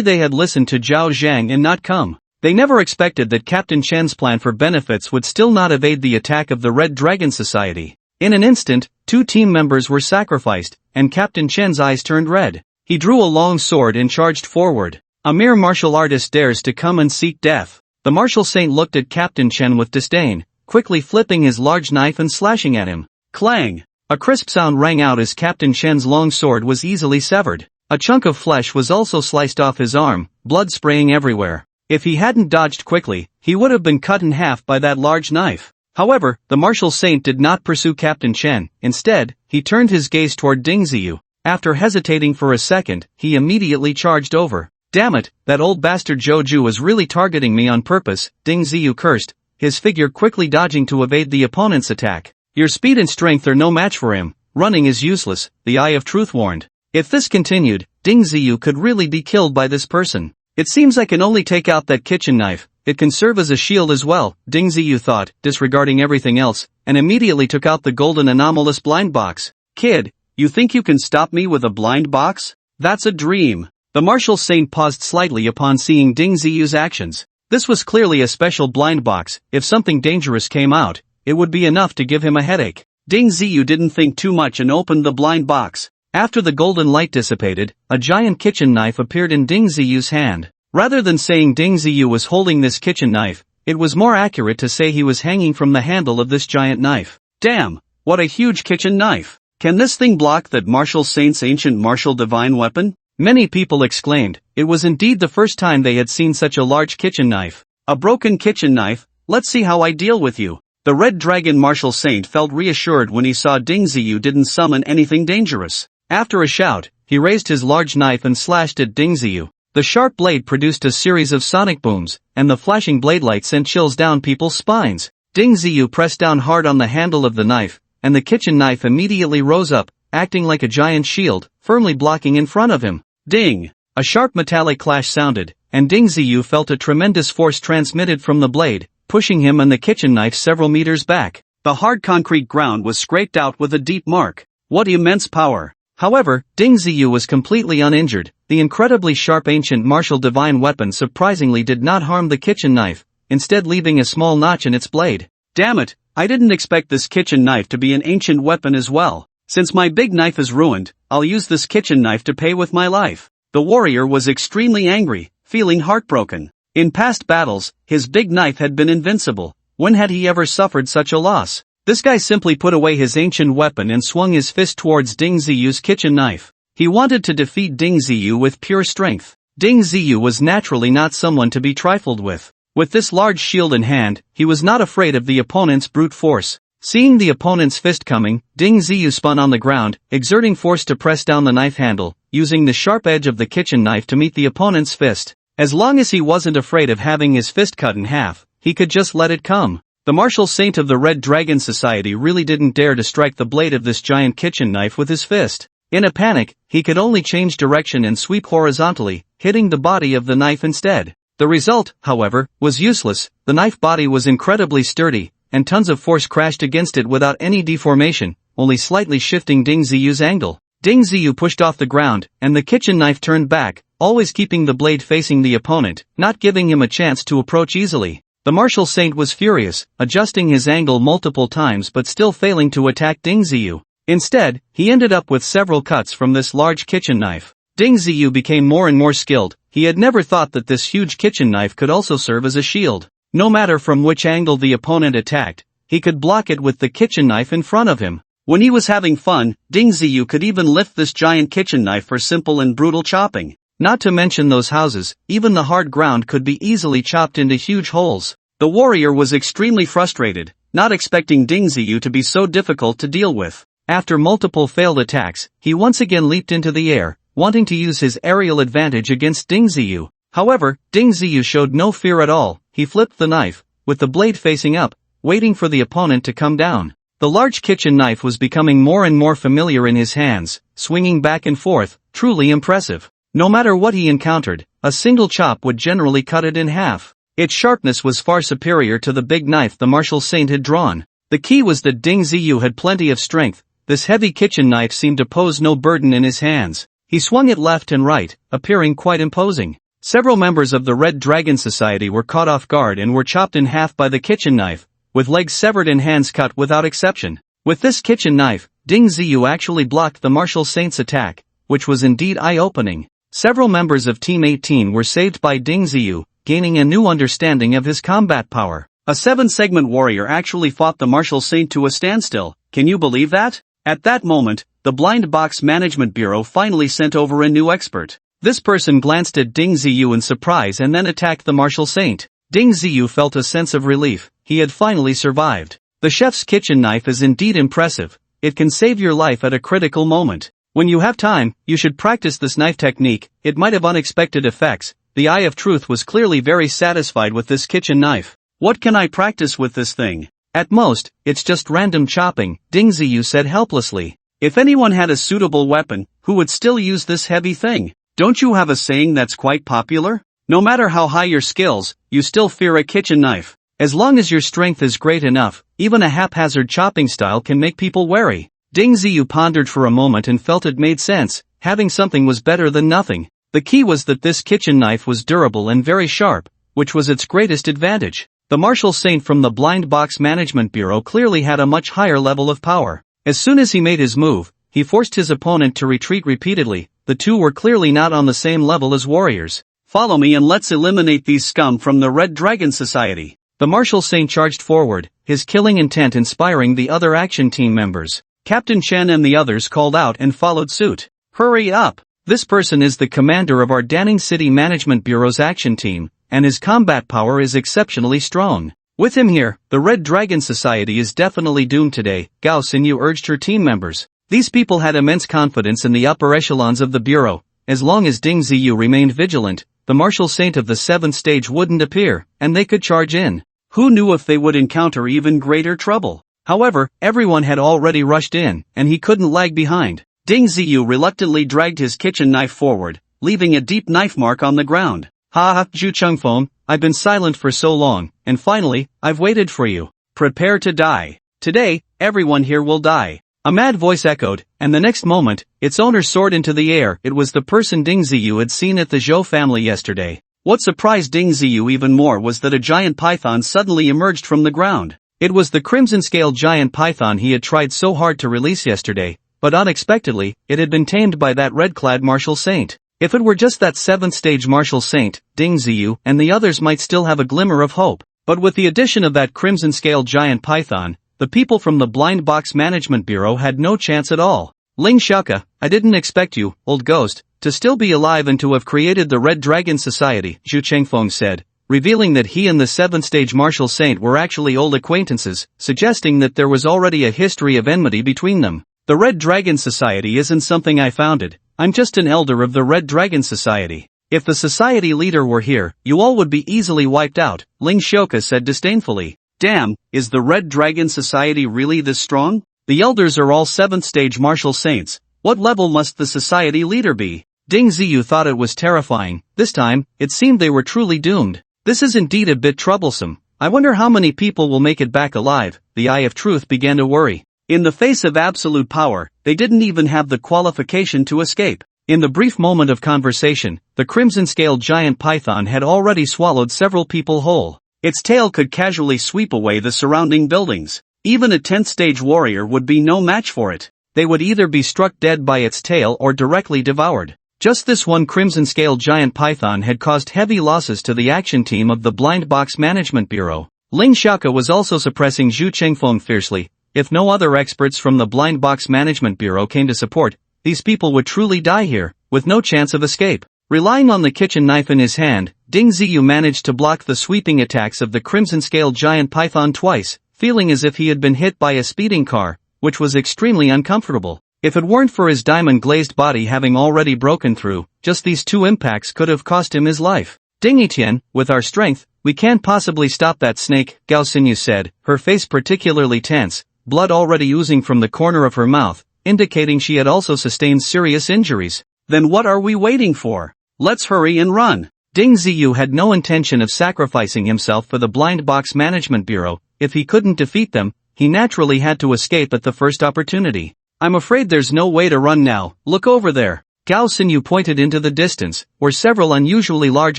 they had listened to Zhao Zhang and not come. They never expected that Captain Chen's plan for benefits would still not evade the attack of the Red Dragon Society. In an instant, two team members were sacrificed, and Captain Chen's eyes turned red. He drew a long sword and charged forward. A mere martial artist dares to come and seek death. The martial saint looked at Captain Chen with disdain, quickly flipping his large knife and slashing at him. Clang! A crisp sound rang out as Captain Chen's long sword was easily severed. A chunk of flesh was also sliced off his arm, blood spraying everywhere. If he hadn't dodged quickly, he would have been cut in half by that large knife. However, the martial saint did not pursue Captain Chen. Instead, he turned his gaze toward Ding Ziyu. After hesitating for a second, he immediately charged over. Damn it, that old bastard Zhou was really targeting me on purpose, Ding Ziyu cursed, his figure quickly dodging to evade the opponent's attack. Your speed and strength are no match for him. Running is useless, the Eye of Truth warned. If this continued, Ding Ziyu could really be killed by this person. It seems I can only take out that kitchen knife. It can serve as a shield as well, Ding Ziyu thought, disregarding everything else, and immediately took out the golden anomalous blind box. Kid, you think you can stop me with a blind box? That's a dream. The martial saint paused slightly upon seeing Ding Ziyu's actions. This was clearly a special blind box. If something dangerous came out, it would be enough to give him a headache. Ding Ziyu didn't think too much and opened the blind box. After the golden light dissipated, a giant kitchen knife appeared in Ding Ziyu's hand. Rather than saying Ding Ziyu was holding this kitchen knife, it was more accurate to say he was hanging from the handle of this giant knife. Damn, what a huge kitchen knife! Can this thing block that martial saint's ancient martial divine weapon? Many people exclaimed. It was indeed the first time they had seen such a large kitchen knife. A broken kitchen knife? Let's see how I deal with you. The Red Dragon Martial Saint felt reassured when he saw Ding Ziyu didn't summon anything dangerous. After a shout, he raised his large knife and slashed at Ding Ziyu. The sharp blade produced a series of sonic booms, and the flashing blade light sent chills down people's spines. Ding Ziyu pressed down hard on the handle of the knife, and the kitchen knife immediately rose up, acting like a giant shield, firmly blocking in front of him. Ding! A sharp metallic clash sounded, and Ding Ziyu felt a tremendous force transmitted from the blade, pushing him and the kitchen knife several meters back. The hard concrete ground was scraped out with a deep mark. What immense power! However, Ding Ziyu was completely uninjured. The incredibly sharp ancient martial divine weapon surprisingly did not harm the kitchen knife, instead leaving a small notch in its blade. Damn it, I didn't expect this kitchen knife to be an ancient weapon as well. Since my big knife is ruined, I'll use this kitchen knife to pay with my life. The warrior was extremely angry, feeling heartbroken. In past battles, his big knife had been invincible. When had he ever suffered such a loss? This guy simply put away his ancient weapon and swung his fist towards Ding Ziyu's kitchen knife. He wanted to defeat Ding Ziyu with pure strength. Ding Ziyu was naturally not someone to be trifled with. With this large shield in hand, he was not afraid of the opponent's brute force. Seeing the opponent's fist coming, Ding Ziyu spun on the ground, exerting force to press down the knife handle, using the sharp edge of the kitchen knife to meet the opponent's fist. As long as he wasn't afraid of having his fist cut in half, he could just let it come. The martial saint of the Red Dragon Society really didn't dare to strike the blade of this giant kitchen knife with his fist. In a panic, he could only change direction and sweep horizontally, hitting the body of the knife instead. The result, however, was useless. The knife body was incredibly sturdy, and tons of force crashed against it without any deformation, only slightly shifting Ding Ziyu's angle. Ding Ziyu pushed off the ground, and the kitchen knife turned back, always keeping the blade facing the opponent, not giving him a chance to approach easily. The martial saint was furious, adjusting his angle multiple times but still failing to attack Ding Ziyu. Instead, he ended up with several cuts from this large kitchen knife. Ding Ziyu became more and more skilled. He had never thought that this huge kitchen knife could also serve as a shield. No matter from which angle the opponent attacked, he could block it with the kitchen knife in front of him. When he was having fun, Ding Ziyu could even lift this giant kitchen knife for simple and brutal chopping. Not to mention those houses, even the hard ground could be easily chopped into huge holes. The warrior was extremely frustrated, not expecting Ding Ziyu to be so difficult to deal with. After multiple failed attacks, he once again leaped into the air, wanting to use his aerial advantage against Ding Ziyu. However, Ding Ziyu showed no fear at all. He flipped the knife, with the blade facing up, waiting for the opponent to come down. The large kitchen knife was becoming more and more familiar in his hands, swinging back and forth, truly impressive. No matter what he encountered, a single chop would generally cut it in half. Its sharpness was far superior to the big knife the martial saint had drawn. The key was that Ding Ziyu had plenty of strength. This heavy kitchen knife seemed to pose no burden in his hands. He swung it left and right, appearing quite imposing. Several members of the Red Dragon Society were caught off guard and were chopped in half by the kitchen knife, with legs severed and hands cut without exception. With this kitchen knife, Ding Ziyu actually blocked the martial saint's attack, which was indeed eye-opening. Several members of Team 18 were saved by Ding Ziyu, gaining a new understanding of his combat power. A 7-segment warrior actually fought the martial saint to a standstill. Can you believe that? At that moment, the Blind Box Management Bureau finally sent over a new expert. This person glanced at Ding Ziyu in surprise and then attacked the martial saint. Ding Ziyu felt a sense of relief. He had finally survived. The chef's kitchen knife is indeed impressive. It can save your life at a critical moment. When you have time, you should practice this knife technique. It might have unexpected effects. The Eye of Truth was clearly very satisfied with this kitchen knife. What can I practice with this thing? At most, it's just random chopping, Ding Ziyu said helplessly. If anyone had a suitable weapon, who would still use this heavy thing? Don't you have a saying that's quite popular? No matter how high your skills, you still fear a kitchen knife. As long as your strength is great enough, even a haphazard chopping style can make people wary. Ding Ziyu pondered for a moment and felt it made sense. Having something was better than nothing. The key was that this kitchen knife was durable and very sharp, which was its greatest advantage. The martial saint from the Blind Box Management Bureau clearly had a much higher level of power. As soon as he made his move, he forced his opponent to retreat repeatedly. The two were clearly not on the same level as warriors. Follow me and let's eliminate these scum from the Red Dragon Society. The martial saint charged forward, his killing intent inspiring the other action team members. Captain Chen and the others called out and followed suit. Hurry up! This person is the commander of our Danning City Management Bureau's action team, and his combat power is exceptionally strong. With him here, the Red Dragon Society is definitely doomed today, Gao Xinyu urged her team members. These people had immense confidence in the upper echelons of the bureau. As long as Ding Ziyu remained vigilant, the martial saint of the 7th stage wouldn't appear, and they could charge in. Who knew if they would encounter even greater trouble? However, everyone had already rushed in, and he couldn't lag behind. Ding Ziyu reluctantly dragged his kitchen knife forward, leaving a deep knife mark on the ground. Ha ha, Zhu Chengfeng, I've been silent for so long, and finally, I've waited for you. Prepare to die. Today, everyone here will die. A mad voice echoed, and the next moment, its owner soared into the air. It was the person Ding Ziyu had seen at the Zhou family yesterday. What surprised Ding Ziyu even more was that a giant python suddenly emerged from the ground. It was the crimson-scale giant python he had tried so hard to release yesterday, but unexpectedly, it had been tamed by that red-clad martial saint. If it were just that 7th stage martial saint, Ding Ziyu and the others might still have a glimmer of hope. But with the addition of that crimson-scale giant python, the people from the Blind Box Management Bureau had no chance at all. Ling Shaka, I didn't expect you, old ghost, to still be alive and to have created the Red Dragon Society, Zhu Chengfeng said, revealing that he and the 7th stage martial saint were actually old acquaintances, suggesting that there was already a history of enmity between them. The Red Dragon Society isn't something I founded, I'm just an elder of the Red Dragon Society. If the society leader were here, you all would be easily wiped out, Ling Shaka said disdainfully. Damn, is the Red Dragon Society really this strong? The elders are all 7th stage martial saints. What level must the society leader be? Ding Ziyu thought it was terrifying. This time, it seemed they were truly doomed. This is indeed a bit troublesome. I wonder how many people will make it back alive. The Eye of Truth began to worry. In the face of absolute power, they didn't even have the qualification to escape. In the brief moment of conversation, the crimson-scaled giant python had already swallowed several people whole. Its tail could casually sweep away the surrounding buildings. Even a 10th stage warrior would be no match for it. They would either be struck dead by its tail or directly devoured. Just this one crimson-scaled giant python had caused heavy losses to the action team of the Blind Box Management Bureau. Ling Shaka was also suppressing Zhu Chengfeng fiercely. If no other experts from the Blind Box Management Bureau came to support, these people would truly die here, with no chance of escape. Relying on the kitchen knife in his hand, Ding Ziyu managed to block the sweeping attacks of the crimson-scaled giant python twice, feeling as if he had been hit by a speeding car, which was extremely uncomfortable. If it weren't for his diamond-glazed body having already broken through, just these 2 impacts could have cost him his life. Ding Etienne, with our strength, we can't possibly stop that snake, Gao Xinyu said, her face particularly tense, blood already oozing from the corner of her mouth, indicating she had also sustained serious injuries. Then what are we waiting for? Let's hurry and run. Ding Ziyu had no intention of sacrificing himself for the Blind Box Management Bureau. If he couldn't defeat them, he naturally had to escape at the first opportunity. I'm afraid there's no way to run now. Look over there. Gao Xinyu pointed into the distance, where several unusually large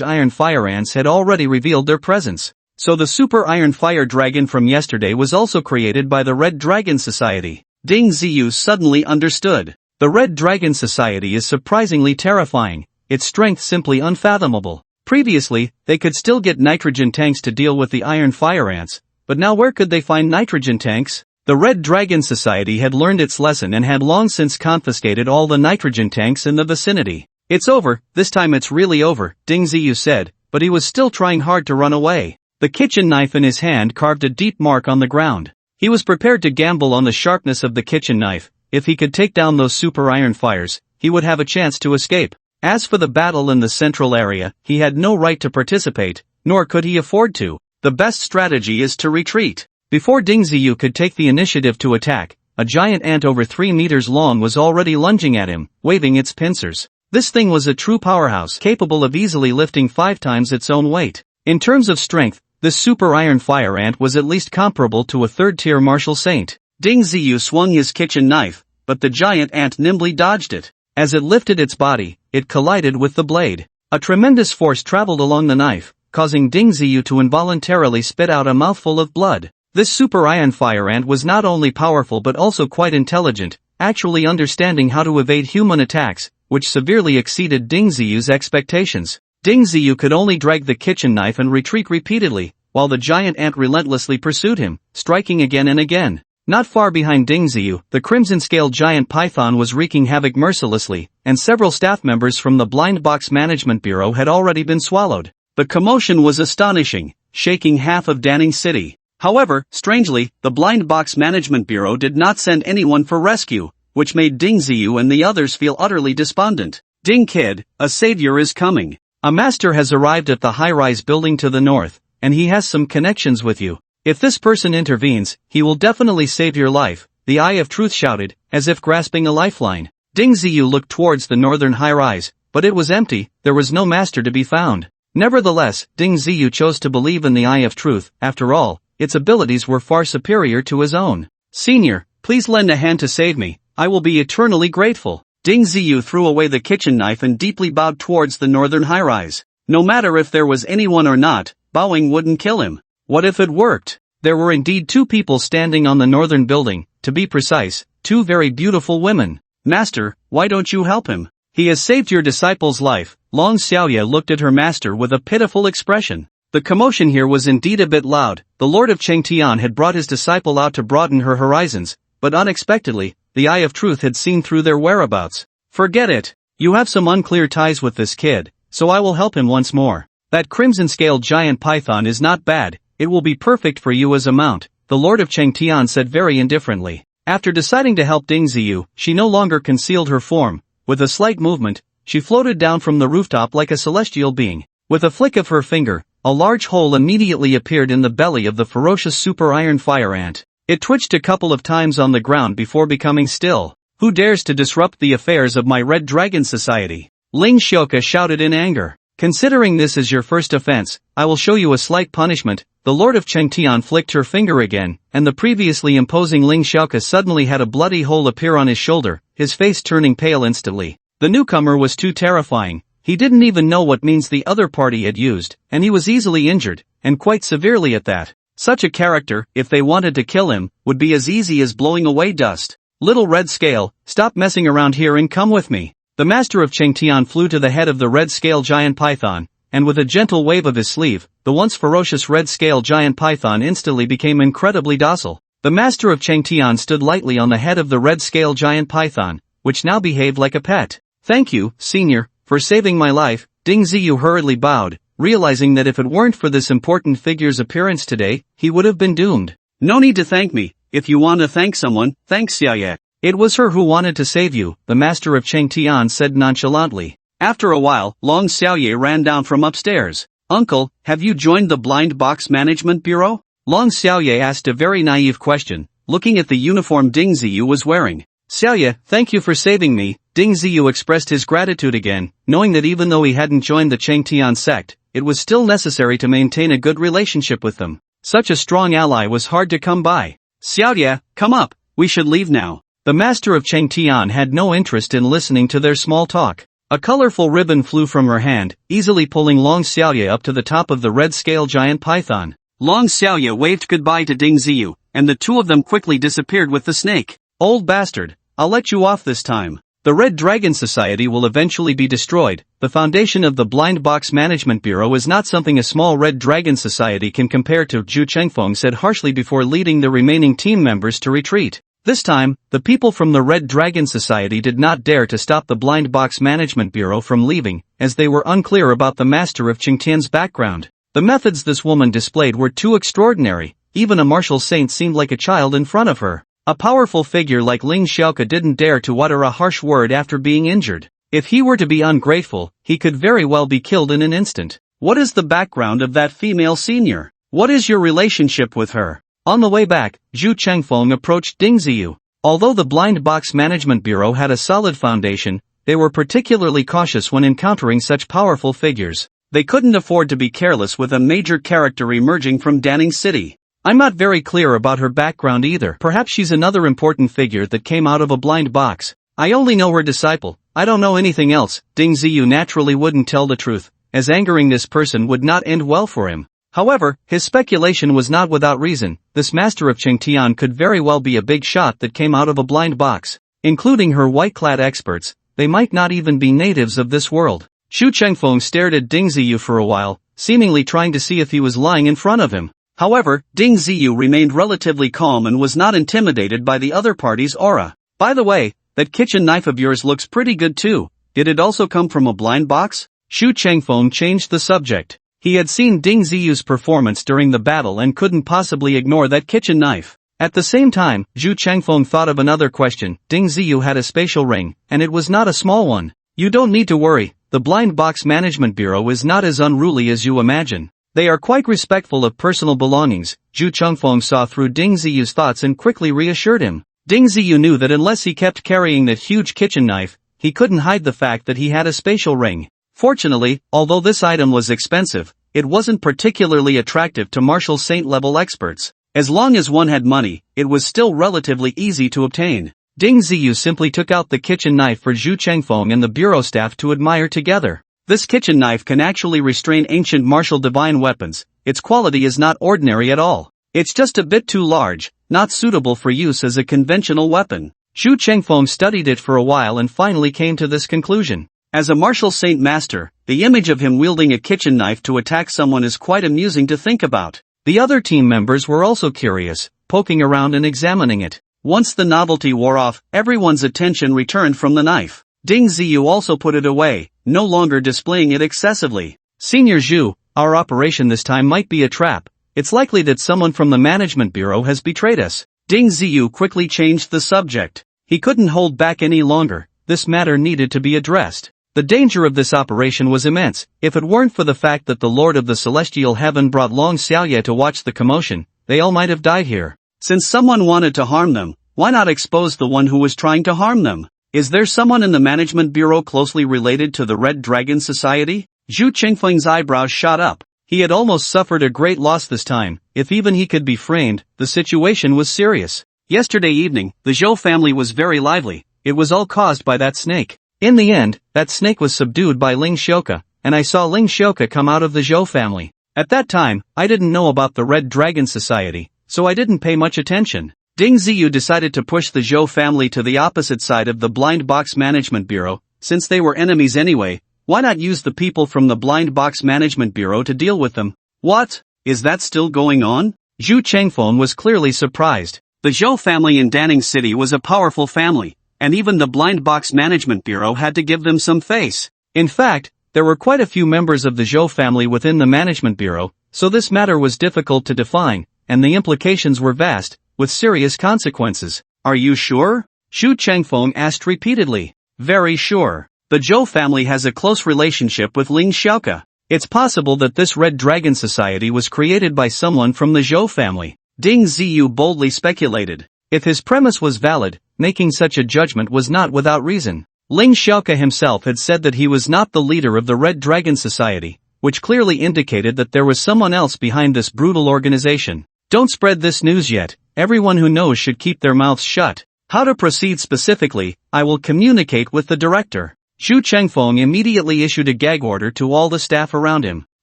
iron fire ants had already revealed their presence. So the super iron fire dragon from yesterday was also created by the Red Dragon Society. Ding Ziyu suddenly understood. The Red Dragon Society is surprisingly terrifying. Its strength simply unfathomable. Previously, they could still get nitrogen tanks to deal with the iron fire ants, but now where could they find nitrogen tanks? The Red Dragon Society had learned its lesson and had long since confiscated all the nitrogen tanks in the vicinity. It's over, this time it's really over, Ding Ziyu said, but he was still trying hard to run away. The kitchen knife in his hand carved a deep mark on the ground. He was prepared to gamble on the sharpness of the kitchen knife. If he could take down those super iron fires, he would have a chance to escape. As for the battle in the central area, he had no right to participate, nor could he afford to. The best strategy is to retreat. Before Ding Ziyu could take the initiative to attack, a giant ant over 3 meters long was already lunging at him, waving its pincers. This thing was a true powerhouse capable of easily lifting 5 times its own weight. In terms of strength, this super iron fire ant was at least comparable to a 3rd-tier martial saint. Ding Ziyu swung his kitchen knife, but the giant ant nimbly dodged it. As it lifted its body, it collided with the blade. A tremendous force traveled along the knife, causing Ding Ziyu to involuntarily spit out a mouthful of blood. This super iron fire ant was not only powerful but also quite intelligent, actually understanding how to evade human attacks, which severely exceeded Ding Ziyu's expectations. Ding Ziyu could only drag the kitchen knife and retreat repeatedly, while the giant ant relentlessly pursued him, striking again and again. Not far behind Ding Ziyu, the crimson-scaled giant python was wreaking havoc mercilessly, and several staff members from the Blind Box Management Bureau had already been swallowed. The commotion was astonishing. shaking half of Danning City. However, strangely, the Blind Box Management Bureau did not send anyone for rescue, which made Ding Ziyu and the others feel utterly despondent. Ding kid, a savior is coming. A master has arrived at the high-rise building to the north, and he has some connections with you. If this person intervenes, he will definitely save your life, the Eye of Truth shouted, as if grasping a lifeline. Ding Ziyu looked towards the northern high-rise, but it was empty, there was no master to be found. Nevertheless, Ding Ziyu chose to believe in the Eye of Truth. After all, its abilities were far superior to his own. Senior, please lend a hand to save me, I will be eternally grateful. Ding Ziyu threw away the kitchen knife and deeply bowed towards the northern high-rise. No matter if there was anyone or not, bowing wouldn't kill him. What if it worked? There were indeed two people standing on the northern building, to be precise, two very beautiful women. Master, why don't you help him? He has saved your disciple's life. Long Xiaoye looked at her master with a pitiful expression. The commotion here was indeed a bit loud. The Lord of Chengtian had brought his disciple out to broaden her horizons, but unexpectedly, the Eye of Truth had seen through their whereabouts. Forget it. You have some unclear ties with this kid, so I will help him once more. That crimson-scaled giant python is not bad, it will be perfect for you as a mount, the Lord of Chengtian said very indifferently. After deciding to help Ding Ziyu, she no longer concealed her form. With a slight movement, she floated down from the rooftop like a celestial being. With a flick of her finger, a large hole immediately appeared in the belly of the ferocious super iron fire ant. It twitched a couple of times on the ground before becoming still. Who dares to disrupt the affairs of my Red Dragon Society? Ling Xiaoke shouted in anger. Considering this is your first offense, I will show you a slight punishment. The Lord of Chengtian flicked her finger again, and the previously imposing Ling Xiaoke suddenly had a bloody hole appear on his shoulder, his face turning pale instantly. The newcomer was too terrifying. He didn't even know what means the other party had used, and he was easily injured, and quite severely at that. Such a character, if they wanted to kill him, would be as easy as blowing away dust. Little Red Scale, stop messing around here and come with me. The master of Chengtian flew to the head of the red scale giant python, and with a gentle wave of his sleeve, the once ferocious red scale giant python instantly became incredibly docile. The master of Chengtian stood lightly on the head of the red scale giant python, which now behaved like a pet. Thank you, senior, for saving my life. Ding Ziyu hurriedly bowed, realizing that if it weren't for this important figure's appearance today, he would have been doomed. No need to thank me. If you want to thank someone, thank Xiaoye. It was her who wanted to save you, the master of Chengtian said nonchalantly. After a while, Long Xiaoye ran down from upstairs. Uncle, have you joined the Blind Box Management Bureau? Long Xiaoye asked a very naive question, looking at the uniform Ding Ziyu was wearing. Xiaoye, thank you for saving me. Ding Ziyu expressed his gratitude again, knowing that even though he hadn't joined the Chengtian sect, it was still necessary to maintain a good relationship with them. Such a strong ally was hard to come by. Xiaoye, come up, we should leave now. The master of Chengtian had no interest in listening to their small talk. A colorful ribbon flew from her hand, easily pulling Long Xiaoye up to the top of the red scale giant python. Long Xiaoye waved goodbye to Ding Ziyu, and the two of them quickly disappeared with the snake. Old bastard, I'll let you off this time. The Red Dragon Society will eventually be destroyed. The foundation of the Blind Box Management Bureau is not something a small Red Dragon Society can compare to, Zhu Chengfeng said harshly before leading the remaining team members to retreat. This time, the people from the Red Dragon Society did not dare to stop the Blind Box Management Bureau from leaving, as they were unclear about the master of Chengtian's background. The methods this woman displayed were too extraordinary, even a martial saint seemed like a child in front of her. A powerful figure like Ling Xiaoke didn't dare to utter a harsh word after being injured. If he were to be ungrateful, he could very well be killed in an instant. What is the background of that female senior? What is your relationship with her? On the way back, Zhu Chengfeng approached Ding Ziyu. Although the Blind Box Management Bureau had a solid foundation, they were particularly cautious when encountering such powerful figures. They couldn't afford to be careless with a major character emerging from Danning City. I'm not very clear about her background either. Perhaps she's another important figure that came out of a blind box. I only know her disciple. I don't know anything else. Ding Ziyu naturally wouldn't tell the truth, as angering this person would not end well for him. However, his speculation was not without reason. This master of Chengtian could very well be a big shot that came out of a blind box. Including her white-clad experts, they might not even be natives of this world. Zhu Chengfeng stared at Ding Ziyu for a while, seemingly trying to see if he was lying in front of him. However, Ding Ziyu remained relatively calm and was not intimidated by the other party's aura. By the way, that kitchen knife of yours looks pretty good too. Did it also come from a blind box? Zhu Chengfeng changed the subject. He had seen Ding Ziyu's performance during the battle and couldn't possibly ignore that kitchen knife. At the same time, Zhu Chengfeng thought of another question. Ding Ziyu had a spatial ring, and it was not a small one. You don't need to worry, the Blind Box Management Bureau is not as unruly as you imagine. They are quite respectful of personal belongings. Zhu Chengfeng saw through Ding Ziyu's thoughts and quickly reassured him. Ding Ziyu knew that unless he kept carrying that huge kitchen knife, he couldn't hide the fact that he had a spatial ring. Fortunately, although this item was expensive, it wasn't particularly attractive to martial saint-level experts. As long as one had money, it was still relatively easy to obtain. Ding Ziyu simply took out the kitchen knife for Zhu Chengfeng and the bureau staff to admire together. This kitchen knife can actually restrain ancient martial divine weapons. Its quality is not ordinary at all. It's just a bit too large, not suitable for use as a conventional weapon. Zhu Chengfeng studied it for a while and finally came to this conclusion. As a martial saint master, the image of him wielding a kitchen knife to attack someone is quite amusing to think about. The other team members were also curious, poking around and examining it. Once the novelty wore off, everyone's attention returned from the knife. Ding Ziyu also put it away, no longer displaying it excessively. Senior Zhu, our operation this time might be a trap. It's likely that someone from the management bureau has betrayed us. Ding Ziyu quickly changed the subject. He couldn't hold back any longer. This matter needed to be addressed. The danger of this operation was immense. If it weren't for the fact that the Lord of the Celestial Heaven brought Long Xiaoye to watch the commotion, they all might have died here. Since someone wanted to harm them, why not expose the one who was trying to harm them? Is there someone in the management bureau closely related to the Red Dragon Society? Zhu Chengfeng's eyebrows shot up. He had almost suffered a great loss this time. If even he could be framed, the situation was serious. Yesterday evening, the Zhou family was very lively. It was all caused by that snake. In the end, that snake was subdued by Ling Xiuke, and I saw Ling Xiuke come out of the Zhou family. At that time, I didn't know about the Red Dragon Society, so I didn't pay much attention. Ding Ziyu decided to push the Zhou family to the opposite side of the Blind Box Management Bureau. Since they were enemies anyway, why not use the people from the Blind Box Management Bureau to deal with them? What? Is that still going on? Zhu Chengfeng was clearly surprised. The Zhou family in Danning City was a powerful family, and even the Blind Box Management Bureau had to give them some face. In fact, there were quite a few members of the Zhou family within the Management Bureau, so this matter was difficult to define, and the implications were vast, with serious consequences. Are you sure? Zhu Chengfeng asked repeatedly. Very sure. The Zhou family has a close relationship with Ling Xiuke. It's possible that this Red Dragon Society was created by someone from the Zhou family. Ding Ziyu boldly speculated. If his premise was valid, making such a judgment was not without reason. Ling Xiuke himself had said that he was not the leader of the Red Dragon Society, which clearly indicated that there was someone else behind this brutal organization. Don't spread this news yet. Everyone who knows should keep their mouths shut. How to proceed specifically, I will communicate with the director. Zhu Chengfeng immediately issued a gag order to all the staff around him.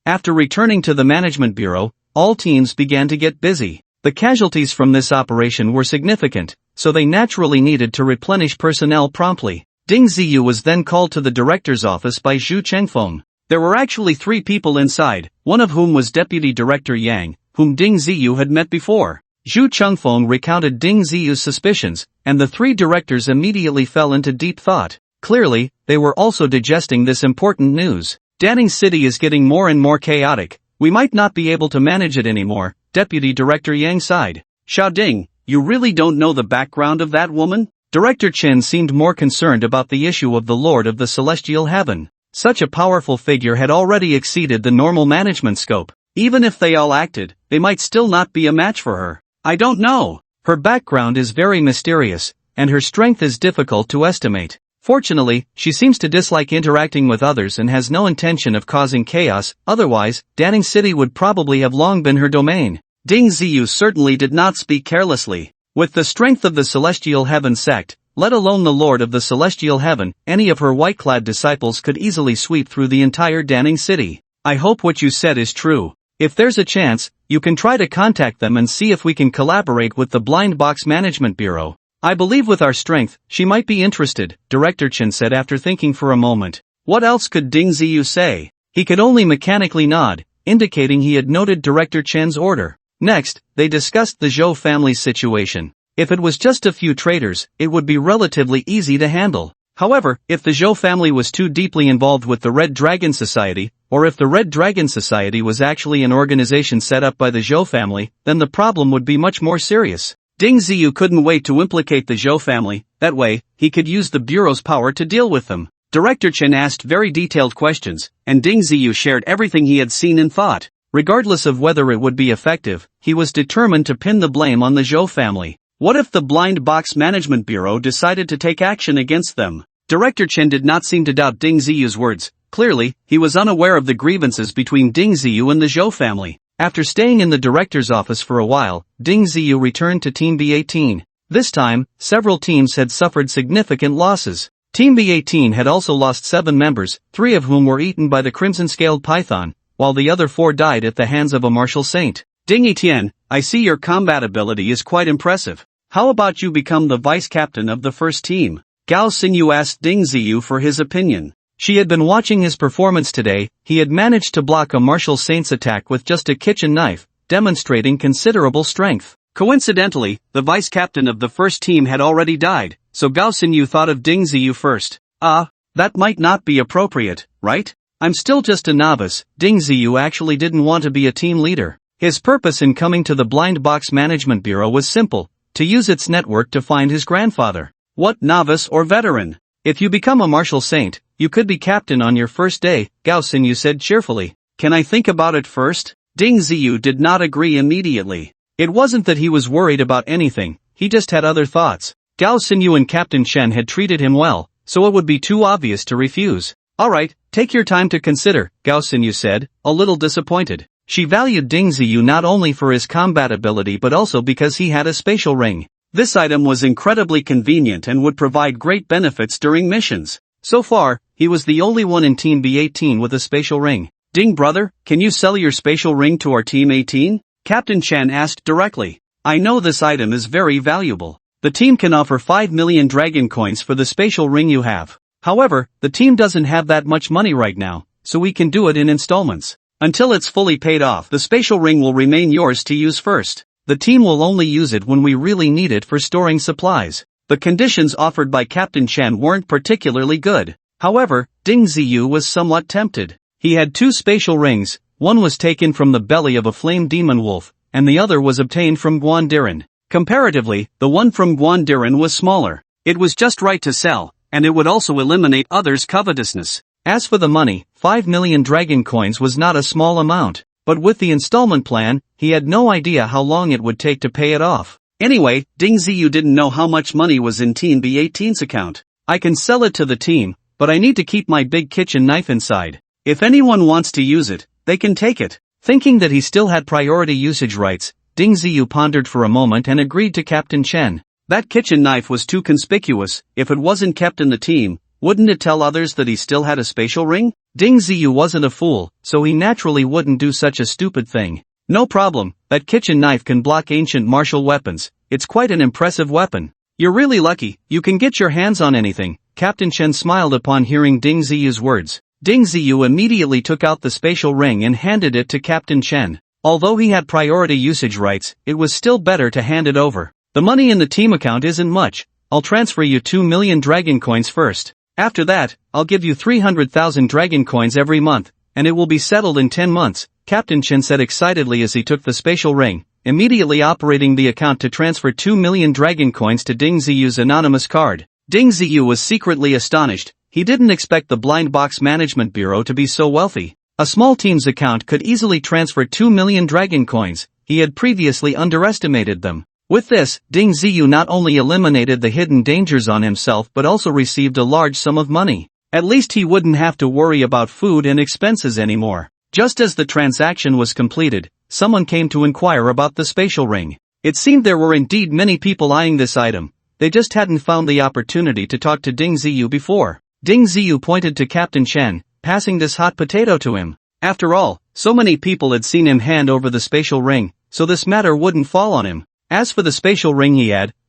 After returning to the management bureau, all teams began to get busy. The casualties from this operation were significant, so they naturally needed to replenish personnel promptly. Ding Ziyu was then called to the director's office by Zhu Chengfeng. There were actually 3 people inside, one of whom was Deputy Director Yang, whom Ding Ziyu had met before. Zhu Chengfeng recounted Ding Ziyu's suspicions, and the 3 directors immediately fell into deep thought. Clearly, they were also digesting this important news. Danning City is getting more and more chaotic. We might not be able to manage it anymore, Deputy Director Yang sighed. Xiaoding, you really don't know the background of that woman? Director Chen seemed more concerned about the issue of the Lord of the Celestial Heaven. Such a powerful figure had already exceeded the normal management scope. Even if they all acted, they might still not be a match for her. I don't know. Her background is very mysterious, and her strength is difficult to estimate. Fortunately, she seems to dislike interacting with others and has no intention of causing chaos, otherwise, Danning City would probably have long been her domain. Ding Ziyu certainly did not speak carelessly. With the strength of the Celestial Heaven sect, let alone the Lord of the Celestial Heaven, any of her white-clad disciples could easily sweep through the entire Danning City. I hope what you said is true. If there's a chance, you can try to contact them and see if we can collaborate with the Blind Box Management Bureau. I believe with our strength, she might be interested, Director Chen said after thinking for a moment. What else could Ding Ziyu say? He could only mechanically nod, indicating he had noted Director Chen's order. Next, they discussed the Zhou family's situation. If it was just a few traitors, it would be relatively easy to handle. However, if the Zhou family was too deeply involved with the Red Dragon Society, or if the Red Dragon Society was actually an organization set up by the Zhou family, then the problem would be much more serious. Ding Ziyu couldn't wait to implicate the Zhou family, that way, he could use the Bureau's power to deal with them. Director Chen asked very detailed questions, and Ding Ziyu shared everything he had seen and thought. Regardless of whether it would be effective, he was determined to pin the blame on the Zhou family. What if the Blind Box Management Bureau decided to take action against them? Director Chen did not seem to doubt Ding Ziyu's words. Clearly, he was unaware of the grievances between Ding Ziyu and the Zhou family. After staying in the director's office for a while, Ding Ziyu returned to Team B18. This time, several teams had suffered significant losses. Team B18 had also lost 7 members, 3 of whom were eaten by the crimson-scaled python, while the other 4 died at the hands of a martial saint. Ding Etienne, I see your combat ability is quite impressive. How about you become the vice-captain of the first team? Gao Xinyu asked Ding Ziyu for his opinion. She had been watching his performance today. He had managed to block a martial saint's attack with just a kitchen knife, demonstrating considerable strength. Coincidentally, the vice-captain of the first team had already died, so Gao Xinyu thought of Ding Ziyu first. That might not be appropriate, right? I'm still just a novice. Ding Ziyu actually didn't want to be a team leader. His purpose in coming to the Blind Box Management Bureau was simple, to use its network to find his grandfather. What, novice or veteran? If you become a martial saint, you could be captain on your first day, Gao Xinyu said cheerfully. Can I think about it first? Ding Ziyu did not agree immediately. It wasn't that he was worried about anything, he just had other thoughts. Gao Xinyu and Captain Chen had treated him well, so it would be too obvious to refuse. Alright, take your time to consider, Gao Xinyu said, a little disappointed. She valued Ding Ziyu not only for his combat ability but also because he had a spatial ring. This item was incredibly convenient and would provide great benefits during missions. So far, he was the only one in Team B18 with a spatial ring. Ding brother, can you sell your spatial ring to our Team 18? Captain Chen asked directly. I know this item is very valuable. The team can offer 5 million dragon coins for the spatial ring you have. However, the team doesn't have that much money right now, so we can do it in installments. Until it's fully paid off, the spatial ring will remain yours to use first. The team will only use it when we really need it for storing supplies. The conditions offered by Captain Chen weren't particularly good. However, Ding Ziyu was somewhat tempted. He had 2 spatial rings, one was taken from the belly of a flame demon wolf, and the other was obtained from Guan Duran. Comparatively, the one from Guan Duran was smaller. It was just right to sell, and it would also eliminate others' covetousness. As for the money, 5 million dragon coins was not a small amount, but with the installment plan, he had no idea how long it would take to pay it off. Anyway, Ding Ziyu didn't know how much money was in Team B18's account. I can sell it to the team, but I need to keep my big kitchen knife inside. If anyone wants to use it, they can take it. Thinking that he still had priority usage rights, Ding Ziyu pondered for a moment and agreed to Captain Chen. That kitchen knife was too conspicuous. If it wasn't kept in the team, wouldn't it tell others that he still had a spatial ring? Ding Ziyu wasn't a fool, so he naturally wouldn't do such a stupid thing. No problem, that kitchen knife can block ancient martial weapons. It's quite an impressive weapon. You're really lucky, you can get your hands on anything. Captain Chen smiled upon hearing Ding Ziyu's words. Ding Ziyu immediately took out the spatial ring and handed it to Captain Chen. Although he had priority usage rights, it was still better to hand it over. The money in the team account isn't much. I'll transfer you 2 million dragon coins first. After that, I'll give you 300,000 dragon coins every month, and it will be settled in 10 months, Captain Chen said excitedly as he took the spatial ring, immediately operating the account to transfer 2 million dragon coins to Ding Ziyu's anonymous card. Ding Ziyu was secretly astonished. He didn't expect the Blind Box Management Bureau to be so wealthy. A small team's account could easily transfer 2 million dragon coins. He had previously underestimated them. With this, Ding Ziyu not only eliminated the hidden dangers on himself but also received a large sum of money. At least he wouldn't have to worry about food and expenses anymore. Just as the transaction was completed, someone came to inquire about the spatial ring. It seemed there were indeed many people eyeing this item. They just hadn't found the opportunity to talk to Ding Ziyu before. Ding Ziyu pointed to Captain Chen, passing this hot potato to him. After all, so many people had seen him hand over the spatial ring, so this matter wouldn't fall on him. As for the spatial ring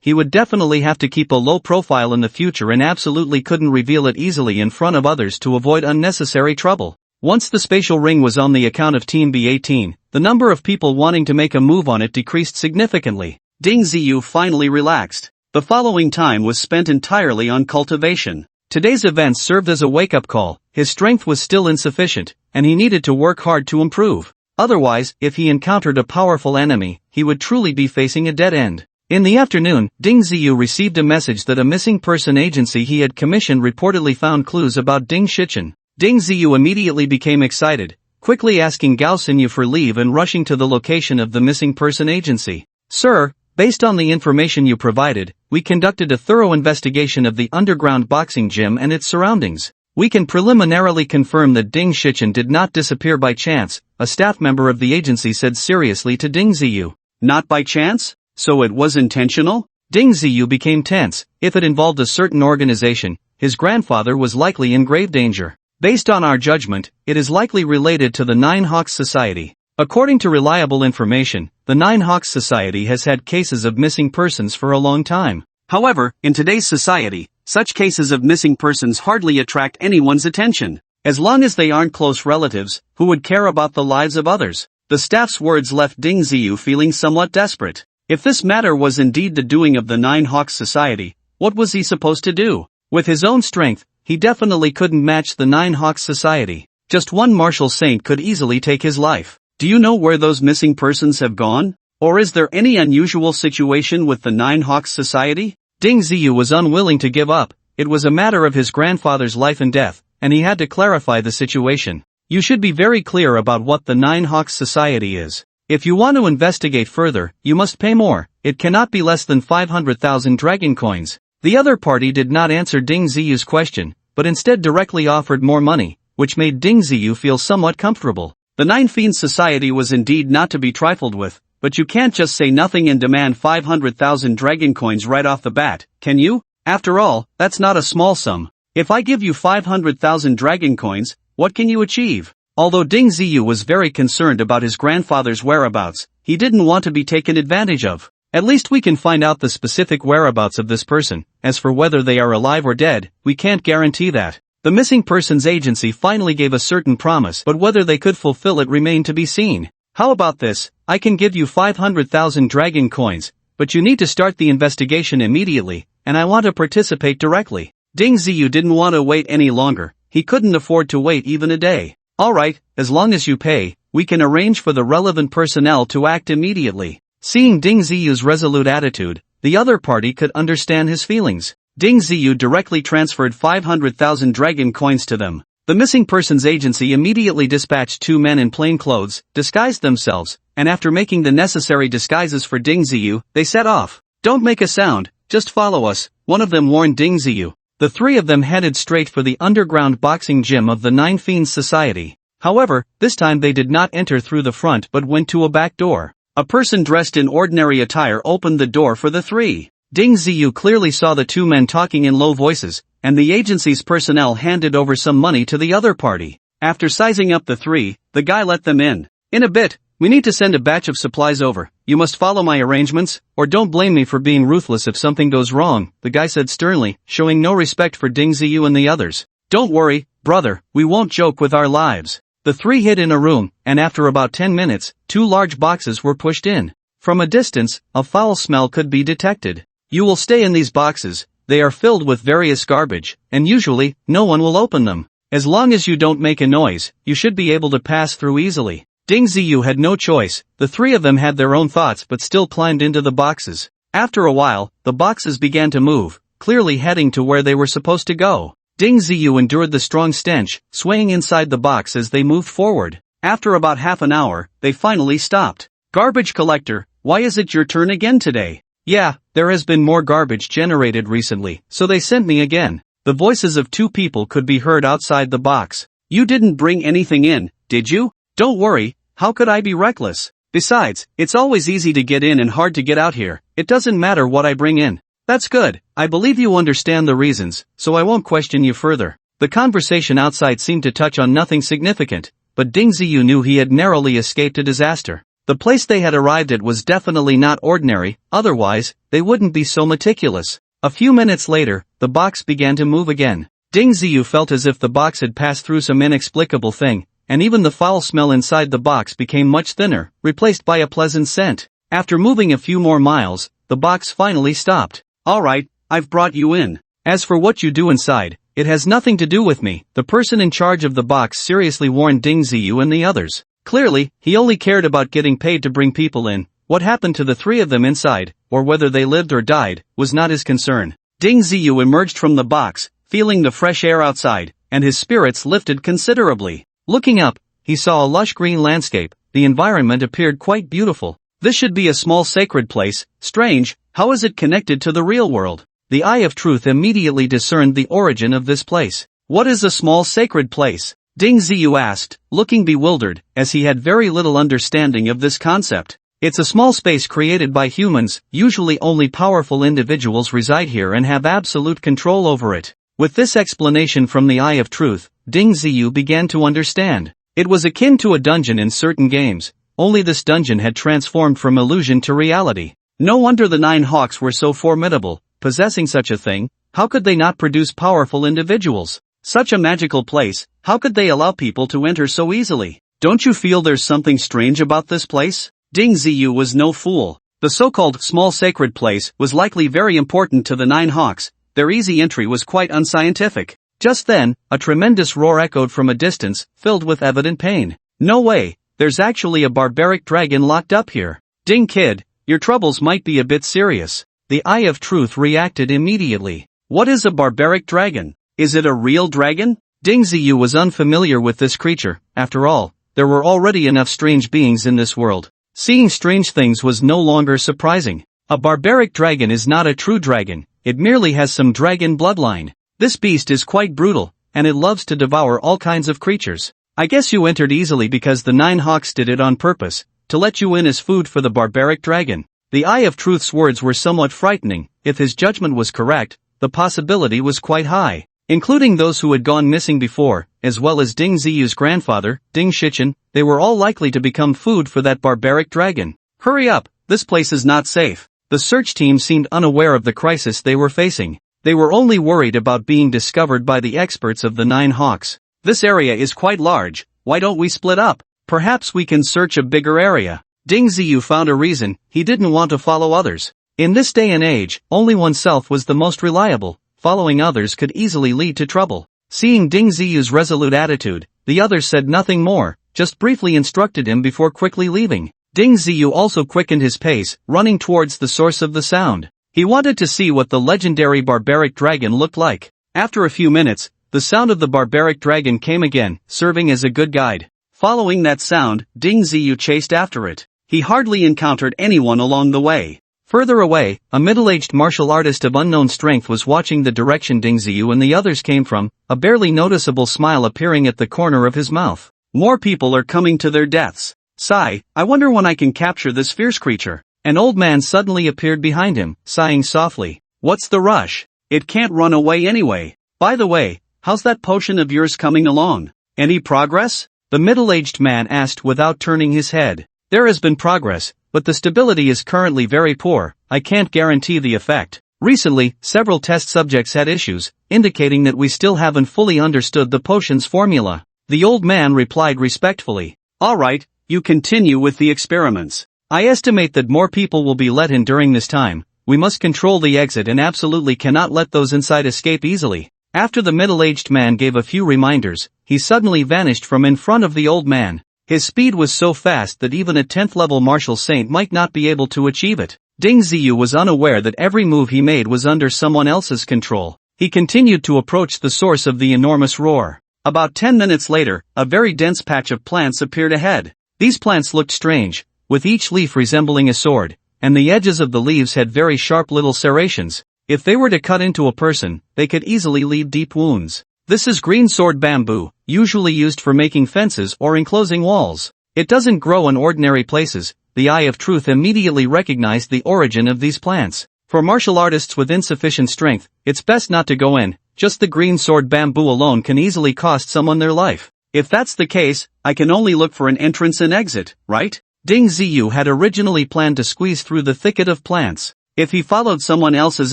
he would definitely have to keep a low profile in the future and absolutely couldn't reveal it easily in front of others to avoid unnecessary trouble. Once the spatial ring was on the account of Team B18, the number of people wanting to make a move on it decreased significantly. Ding Ziyu finally relaxed. The following time was spent entirely on cultivation. Today's events served as a wake-up call. His strength was still insufficient, and he needed to work hard to improve. Otherwise, if he encountered a powerful enemy, he would truly be facing a dead end. In the afternoon, Ding Ziyu received a message that a missing person agency he had commissioned reportedly found clues about Ding Shichen. Ding Ziyu immediately became excited, quickly asking Gao Xinyu for leave and rushing to the location of the missing person agency. Sir, based on the information you provided, we conducted a thorough investigation of the underground boxing gym and its surroundings. We can preliminarily confirm that Ding Shichen did not disappear by chance, a staff member of the agency said seriously to Ding Ziyu. Not by chance? So it was intentional? Ding Ziyu became tense. If it involved a certain organization, his grandfather was likely in grave danger. Based on our judgment, it is likely related to the Nine Hawks Society. According to reliable information, the Nine Hawks Society has had cases of missing persons for a long time. However, in today's society, such cases of missing persons hardly attract anyone's attention. As long as they aren't close relatives, who would care about the lives of others? The staff's words left Ding Ziyu feeling somewhat desperate. If this matter was indeed the doing of the Nine Hawks Society, what was he supposed to do? With his own strength, he definitely couldn't match the Nine Hawks Society. Just one martial saint could easily take his life. Do you know where those missing persons have gone? Or is there any unusual situation with the Nine Hawks Society? Ding Ziyu was unwilling to give up. It was a matter of his grandfather's life and death, and he had to clarify the situation. You should be very clear about what the Nine Hawks Society is. If you want to investigate further, you must pay more. It cannot be less than 500,000 dragon coins. The other party did not answer Ding Ziyu's question, but instead directly offered more money, which made Ding Ziyu feel somewhat comfortable. The Nine Fiends Society was indeed not to be trifled with, but you can't just say nothing and demand 500,000 dragon coins right off the bat, can you? After all, that's not a small sum. If I give you 500,000 dragon coins, what can you achieve? Although Ding Ziyu was very concerned about his grandfather's whereabouts, he didn't want to be taken advantage of. At least we can find out the specific whereabouts of this person. As for whether they are alive or dead, we can't guarantee that. The missing persons agency finally gave a certain promise, but whether they could fulfill it remained to be seen. How about this? I can give you 500,000 dragon coins, but you need to start the investigation immediately, and I want to participate directly. Ding Ziyu didn't want to wait any longer. He couldn't afford to wait even a day. Alright, as long as you pay, we can arrange for the relevant personnel to act immediately. Seeing Ding Ziyu's resolute attitude, the other party could understand his feelings. Ding Ziyu directly transferred 500,000 dragon coins to them. The missing persons agency immediately dispatched two men in plain clothes, disguised themselves, and after making the necessary disguises for Ding Ziyu, they set off. Don't make a sound, just follow us, one of them warned Ding Ziyu. The three of them headed straight for the underground boxing gym of the Nine Fiends Society. However, this time they did not enter through the front but went to a back door. A person dressed in ordinary attire opened the door for the three. Ding Ziyu clearly saw the two men talking in low voices, and the agency's personnel handed over some money to the other party. After sizing up the three, the guy let them in. In a bit, we need to send a batch of supplies over. You must follow my arrangements, or don't blame me for being ruthless if something goes wrong, the guy said sternly, showing no respect for Ding Ziyu and the others. Don't worry, brother, we won't joke with our lives. The three hid in a room, and after about 10 minutes, two large boxes were pushed in. From a distance, a foul smell could be detected. You will stay in these boxes. They are filled with various garbage, and usually, no one will open them. As long as you don't make a noise, you should be able to pass through easily. Ding Ziyu had no choice. The three of them had their own thoughts but still climbed into the boxes. After a while, the boxes began to move, clearly heading to where they were supposed to go. Ding Ziyu endured the strong stench, swaying inside the box as they moved forward. After about half an hour, they finally stopped. Garbage collector, why is it your turn again today? Yeah, there has been more garbage generated recently, so they sent me again. The voices of two people could be heard outside the box. You didn't bring anything in, did you? Don't worry, how could I be reckless? Besides, it's always easy to get in and hard to get out here. It doesn't matter what I bring in. That's good. I believe you understand the reasons, so I won't question you further. The conversation outside seemed to touch on nothing significant, but Ding Ziyu knew he had narrowly escaped a disaster. The place they had arrived at was definitely not ordinary, otherwise, they wouldn't be so meticulous. A few minutes later, the box began to move again. Ding Ziyu felt as if the box had passed through some inexplicable thing, and even the foul smell inside the box became much thinner, replaced by a pleasant scent. After moving a few more miles, the box finally stopped. Alright, I've brought you in. As for what you do inside, It has nothing to do with me. The person in charge of the box seriously warned Ding Ziyu and the others. Clearly, he only cared about getting paid to bring people in. What happened to the three of them inside, or whether they lived or died, was not his concern. Ding Ziyu emerged from the box, feeling the fresh air outside, and his spirits lifted considerably. Looking up, he saw a lush green landscape. The environment appeared quite beautiful. This should be a small sacred place. Strange, how is it connected to the real world? The Eye of Truth immediately discerned the origin of this place. What is a small sacred place? Ding Ziyu asked, looking bewildered, as he had very little understanding of this concept. It's a small space created by humans. Usually only powerful individuals reside here and have absolute control over it. With this explanation from the Eye of Truth, Ding Ziyu began to understand. It was akin to a dungeon in certain games, only this dungeon had transformed from illusion to reality. No wonder the 9 hawks were so formidable. Possessing such a thing, how could they not produce powerful individuals? Such a magical place, how could they allow people to enter so easily? Don't you feel there's something strange about this place? Ding Ziyu was no fool. The so-called small sacred place was likely very important to the 9 hawks. Their easy entry was quite unscientific. Just then, a tremendous roar echoed from a distance, filled with evident pain. No way, there's actually a barbaric dragon locked up here. Ding kid, your troubles might be a bit serious. The Eye of Truth reacted immediately. What is a barbaric dragon? Is it a real dragon? Ding Ziyu was unfamiliar with this creature. After all, there were already enough strange beings in this world. Seeing strange things was no longer surprising. A barbaric dragon is not a true dragon, it merely has some dragon bloodline. This beast is quite brutal, and it loves to devour all kinds of creatures. I guess you entered easily because the 9 hawks did it on purpose, to let you in as food for the barbaric dragon. The Eye of Truth's words were somewhat frightening. If his judgment was correct, the possibility was quite high. Including those who had gone missing before, as well as Ding Ziyu's grandfather, Ding Shichen, they were all likely to become food for that barbaric dragon. Hurry up, this place is not safe. The search team seemed unaware of the crisis they were facing. They were only worried about being discovered by the experts of the 9 hawks. This area is quite large, why don't we split up? Perhaps we can search a bigger area. Ding Ziyu found a reason. He didn't want to follow others. In this day and age, only oneself was the most reliable. Following others could easily lead to trouble. Seeing Ding Ziyu's resolute attitude, the others said nothing more, just briefly instructed him before quickly leaving. Ding Ziyu also quickened his pace, running towards the source of the sound. He wanted to see what the legendary barbaric dragon looked like. After a few minutes, the sound of the barbaric dragon came again, serving as a good guide. Following that sound, Ding Ziyu chased after it. He hardly encountered anyone along the way. Further away, a middle-aged martial artist of unknown strength was watching the direction Ding Ziyu and the others came from, a barely noticeable smile appearing at the corner of his mouth. More people are coming to their deaths. Sigh, I wonder when I can capture this fierce creature. An old man suddenly appeared behind him, sighing softly. What's the rush? It can't run away anyway. By the way, how's that potion of yours coming along? Any progress? The middle-aged man asked without turning his head. There has been progress, but the stability is currently very poor. I can't guarantee the effect. Recently, several test subjects had issues, indicating that we still haven't fully understood the potion's formula. The old man replied respectfully. All right, you continue with the experiments. I estimate that more people will be let in during this time. We must control the exit and absolutely cannot let those inside escape easily. After the middle-aged man gave a few reminders, he suddenly vanished from in front of the old man. His speed was so fast that even a 10th-level martial saint might not be able to achieve it. Ding Ziyu was unaware that every move he made was under someone else's control. He continued to approach the source of the enormous roar. About 10 minutes later, a very dense patch of plants appeared ahead. These plants looked strange, with each leaf resembling a sword, and the edges of the leaves had very sharp little serrations. If they were to cut into a person, they could easily leave deep wounds. This is green sword bamboo, usually used for making fences or enclosing walls. It doesn't grow in ordinary places. The Eye of Truth immediately recognized the origin of these plants. For martial artists with insufficient strength, it's best not to go in. Just the green sword bamboo alone can easily cost someone their life. If that's the case, I can only look for an entrance and exit, right? Ding Ziyu had originally planned to squeeze through the thicket of plants. If he followed someone else's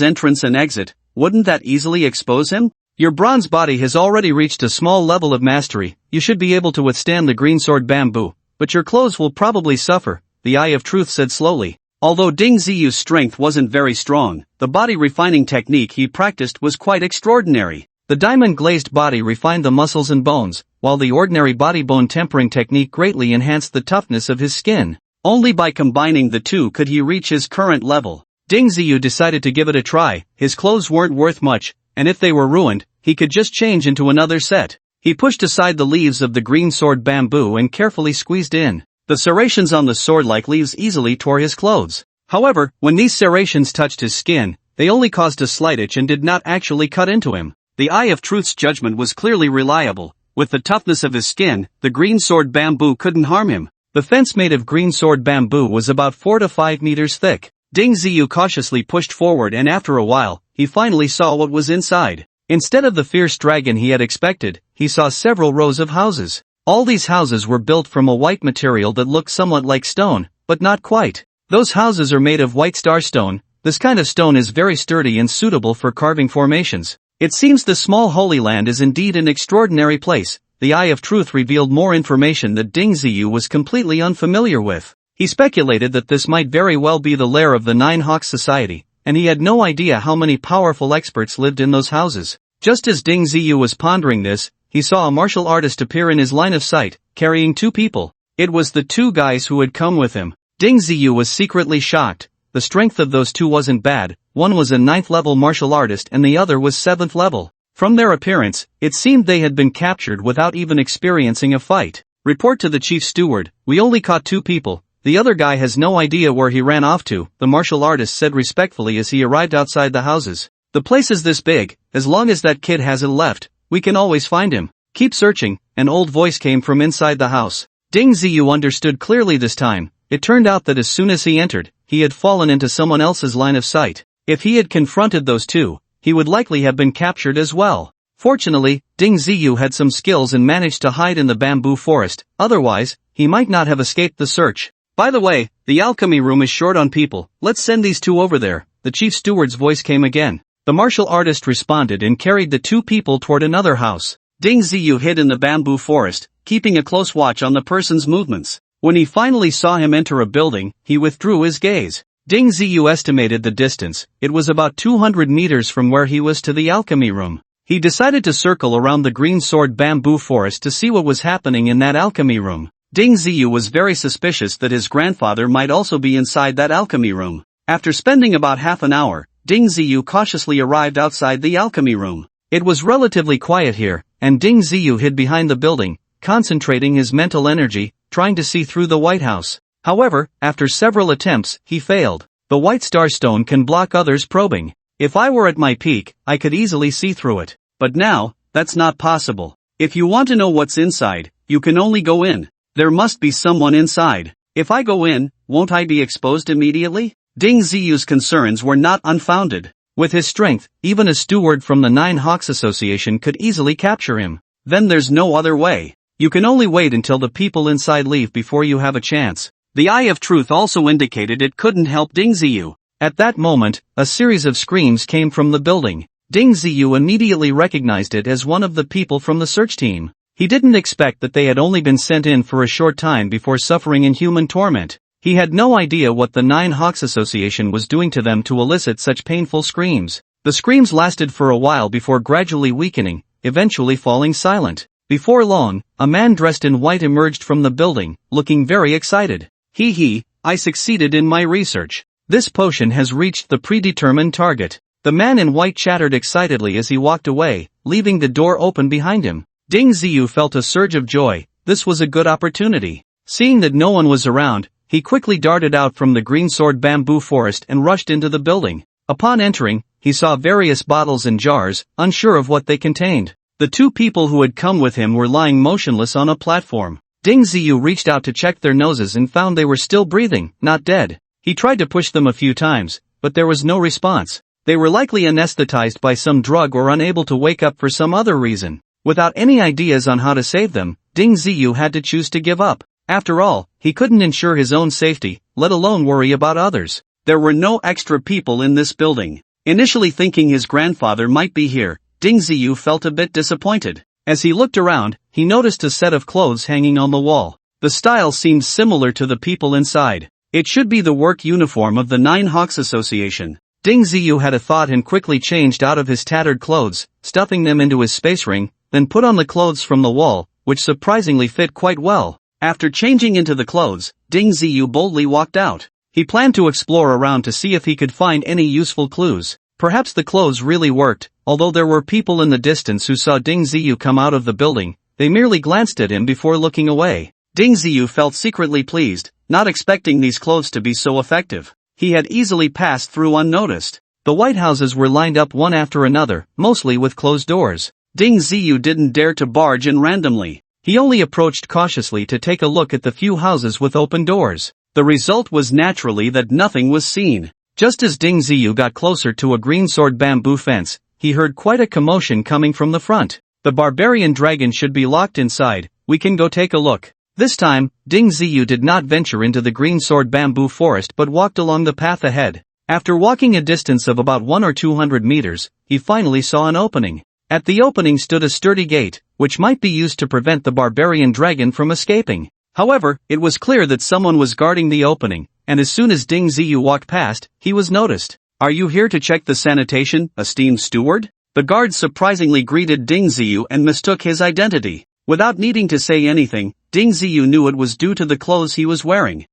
entrance and exit, wouldn't that easily expose him? Your bronze body has already reached a small level of mastery. You should be able to withstand the green sword bamboo, but your clothes will probably suffer, the Eye of Truth said slowly. Although Ding Ziyu's strength wasn't very strong, the body refining technique he practiced was quite extraordinary. The diamond-glazed body refined the muscles and bones, while the ordinary body bone tempering technique greatly enhanced the toughness of his skin. Only by combining the two could he reach his current level. Ding Ziyu decided to give it a try. His clothes weren't worth much, and if they were ruined, he could just change into another set. He pushed aside the leaves of the green sword bamboo and carefully squeezed in. The serrations on the sword-like leaves easily tore his clothes. However, when these serrations touched his skin, they only caused a slight itch and did not actually cut into him. The Eye of Truth's judgment was clearly reliable. With the toughness of his skin, the green sword bamboo couldn't harm him. The fence made of green sword bamboo was about 4 to 5 meters thick. Ding Ziyu cautiously pushed forward, and after a while, he finally saw what was inside. Instead of the fierce dragon he had expected, he saw several rows of houses. All these houses were built from a white material that looked somewhat like stone, but not quite. Those houses are made of white star stone. This kind of stone is very sturdy and suitable for carving formations. It seems the small Holy Land is indeed an extraordinary place. The Eye of Truth revealed more information that Ding Ziyu was completely unfamiliar with. He speculated that this might very well be the lair of the Nine Hawks Society, and he had no idea how many powerful experts lived in those houses. Just as Ding Ziyu was pondering this, he saw a martial artist appear in his line of sight, carrying 2 people. It was the 2 guys who had come with him. Ding Ziyu was secretly shocked. The strength of those 2 wasn't bad. One was a 9th level martial artist and the other was 7th level. From their appearance, it seemed they had been captured without even experiencing a fight. Report to the chief steward, we only caught 2 people. The other guy has no idea where he ran off to, the martial artist said respectfully as he arrived outside the houses. The place is this big, as long as that kid hasn't left, we can always find him. Keep searching. An old voice came from inside the house. Ding Ziyu understood clearly this time. It turned out that as soon as he entered, he had fallen into someone else's line of sight. If he had confronted those 2, he would likely have been captured as well. Fortunately, Ding Ziyu had some skills and managed to hide in the bamboo forest, otherwise, he might not have escaped the search. By the way, the alchemy room is short on people, let's send these 2 over there. The chief steward's voice came again. The martial artist responded and carried the 2 people toward another house. Ding Ziyu hid in the bamboo forest, keeping a close watch on the person's movements. When he finally saw him enter a building, he withdrew his gaze. Ding Ziyu estimated the distance. It was about 200 meters from where he was to the alchemy room. He decided to circle around the green sword bamboo forest to see what was happening in that alchemy room. Ding Ziyu was very suspicious that his grandfather might also be inside that alchemy room. After spending about half an hour, Ding Ziyu cautiously arrived outside the alchemy room. It was relatively quiet here, and Ding Ziyu hid behind the building, concentrating his mental energy, trying to see through the White House. However, after several attempts, he failed. The white star stone can block others probing. If I were at my peak, I could easily see through it. But now, that's not possible. If you want to know what's inside, you can only go in. There must be someone inside. If I go in, won't I be exposed immediately? Ding Ziyu's concerns were not unfounded. With his strength, even a steward from the Nine Hawks Association could easily capture him. Then there's no other way. You can only wait until the people inside leave before you have a chance. The Eye of Truth also indicated it couldn't help Ding Ziyu. At that moment, a series of screams came from the building. Ding Ziyu immediately recognized it as one of the people from the search team. He didn't expect that they had only been sent in for a short time before suffering inhuman torment. He had no idea what the Nine Hawks Association was doing to them to elicit such painful screams. The screams lasted for a while before gradually weakening, eventually falling silent. Before long, a man dressed in white emerged from the building, looking very excited. Hee, I succeeded in my research. This potion has reached the predetermined target. The man in white chattered excitedly as he walked away, leaving the door open behind him. Ding Ziyu felt a surge of joy. This was a good opportunity. Seeing that no one was around, he quickly darted out from the green sword bamboo forest and rushed into the building. Upon entering, he saw various bottles and jars, unsure of what they contained. The 2 people who had come with him were lying motionless on a platform. Ding Ziyu reached out to check their noses and found they were still breathing, not dead. He tried to push them a few times, but there was no response. They were likely anesthetized by some drug or unable to wake up for some other reason. Without any ideas on how to save them, Ding Ziyu had to choose to give up. After all, he couldn't ensure his own safety, let alone worry about others. There were no extra people in this building. Initially thinking his grandfather might be here, Ding Ziyu felt a bit disappointed. As he looked around, he noticed a set of clothes hanging on the wall. The style seemed similar to the people inside. It should be the work uniform of the Nine Hawks Association. Ding Ziyu had a thought and quickly changed out of his tattered clothes, stuffing them into his space ring, then put on the clothes from the wall, which surprisingly fit quite well. After changing into the clothes, Ding Ziyu boldly walked out. He planned to explore around to see if he could find any useful clues. Perhaps the clothes really worked, although there were people in the distance who saw Ding Ziyu come out of the building. They merely glanced at him before looking away. Ding Ziyu felt secretly pleased, not expecting these clothes to be so effective. He had easily passed through unnoticed. The white houses were lined up one after another, mostly with closed doors. Ding Ziyu didn't dare to barge in randomly. He only approached cautiously to take a look at the few houses with open doors. The result was naturally that nothing was seen. Just as Ding Ziyu got closer to a green sword bamboo fence, he heard quite a commotion coming from the front. The barbarian dragon should be locked inside, we can go take a look. This time, Ding Ziyu did not venture into the green sword bamboo forest but walked along the path ahead. After walking a distance of about 100 or 200 meters, he finally saw an opening. At the opening stood a sturdy gate, which might be used to prevent the barbarian dragon from escaping. However, it was clear that someone was guarding the opening, and as soon as Ding Ziyu walked past, he was noticed. "Are you here to check the sanitation, esteemed steward?" The guard surprisingly greeted Ding Ziyu and mistook his identity. Without needing to say anything, Ding Ziyu knew it was due to the clothes he was wearing.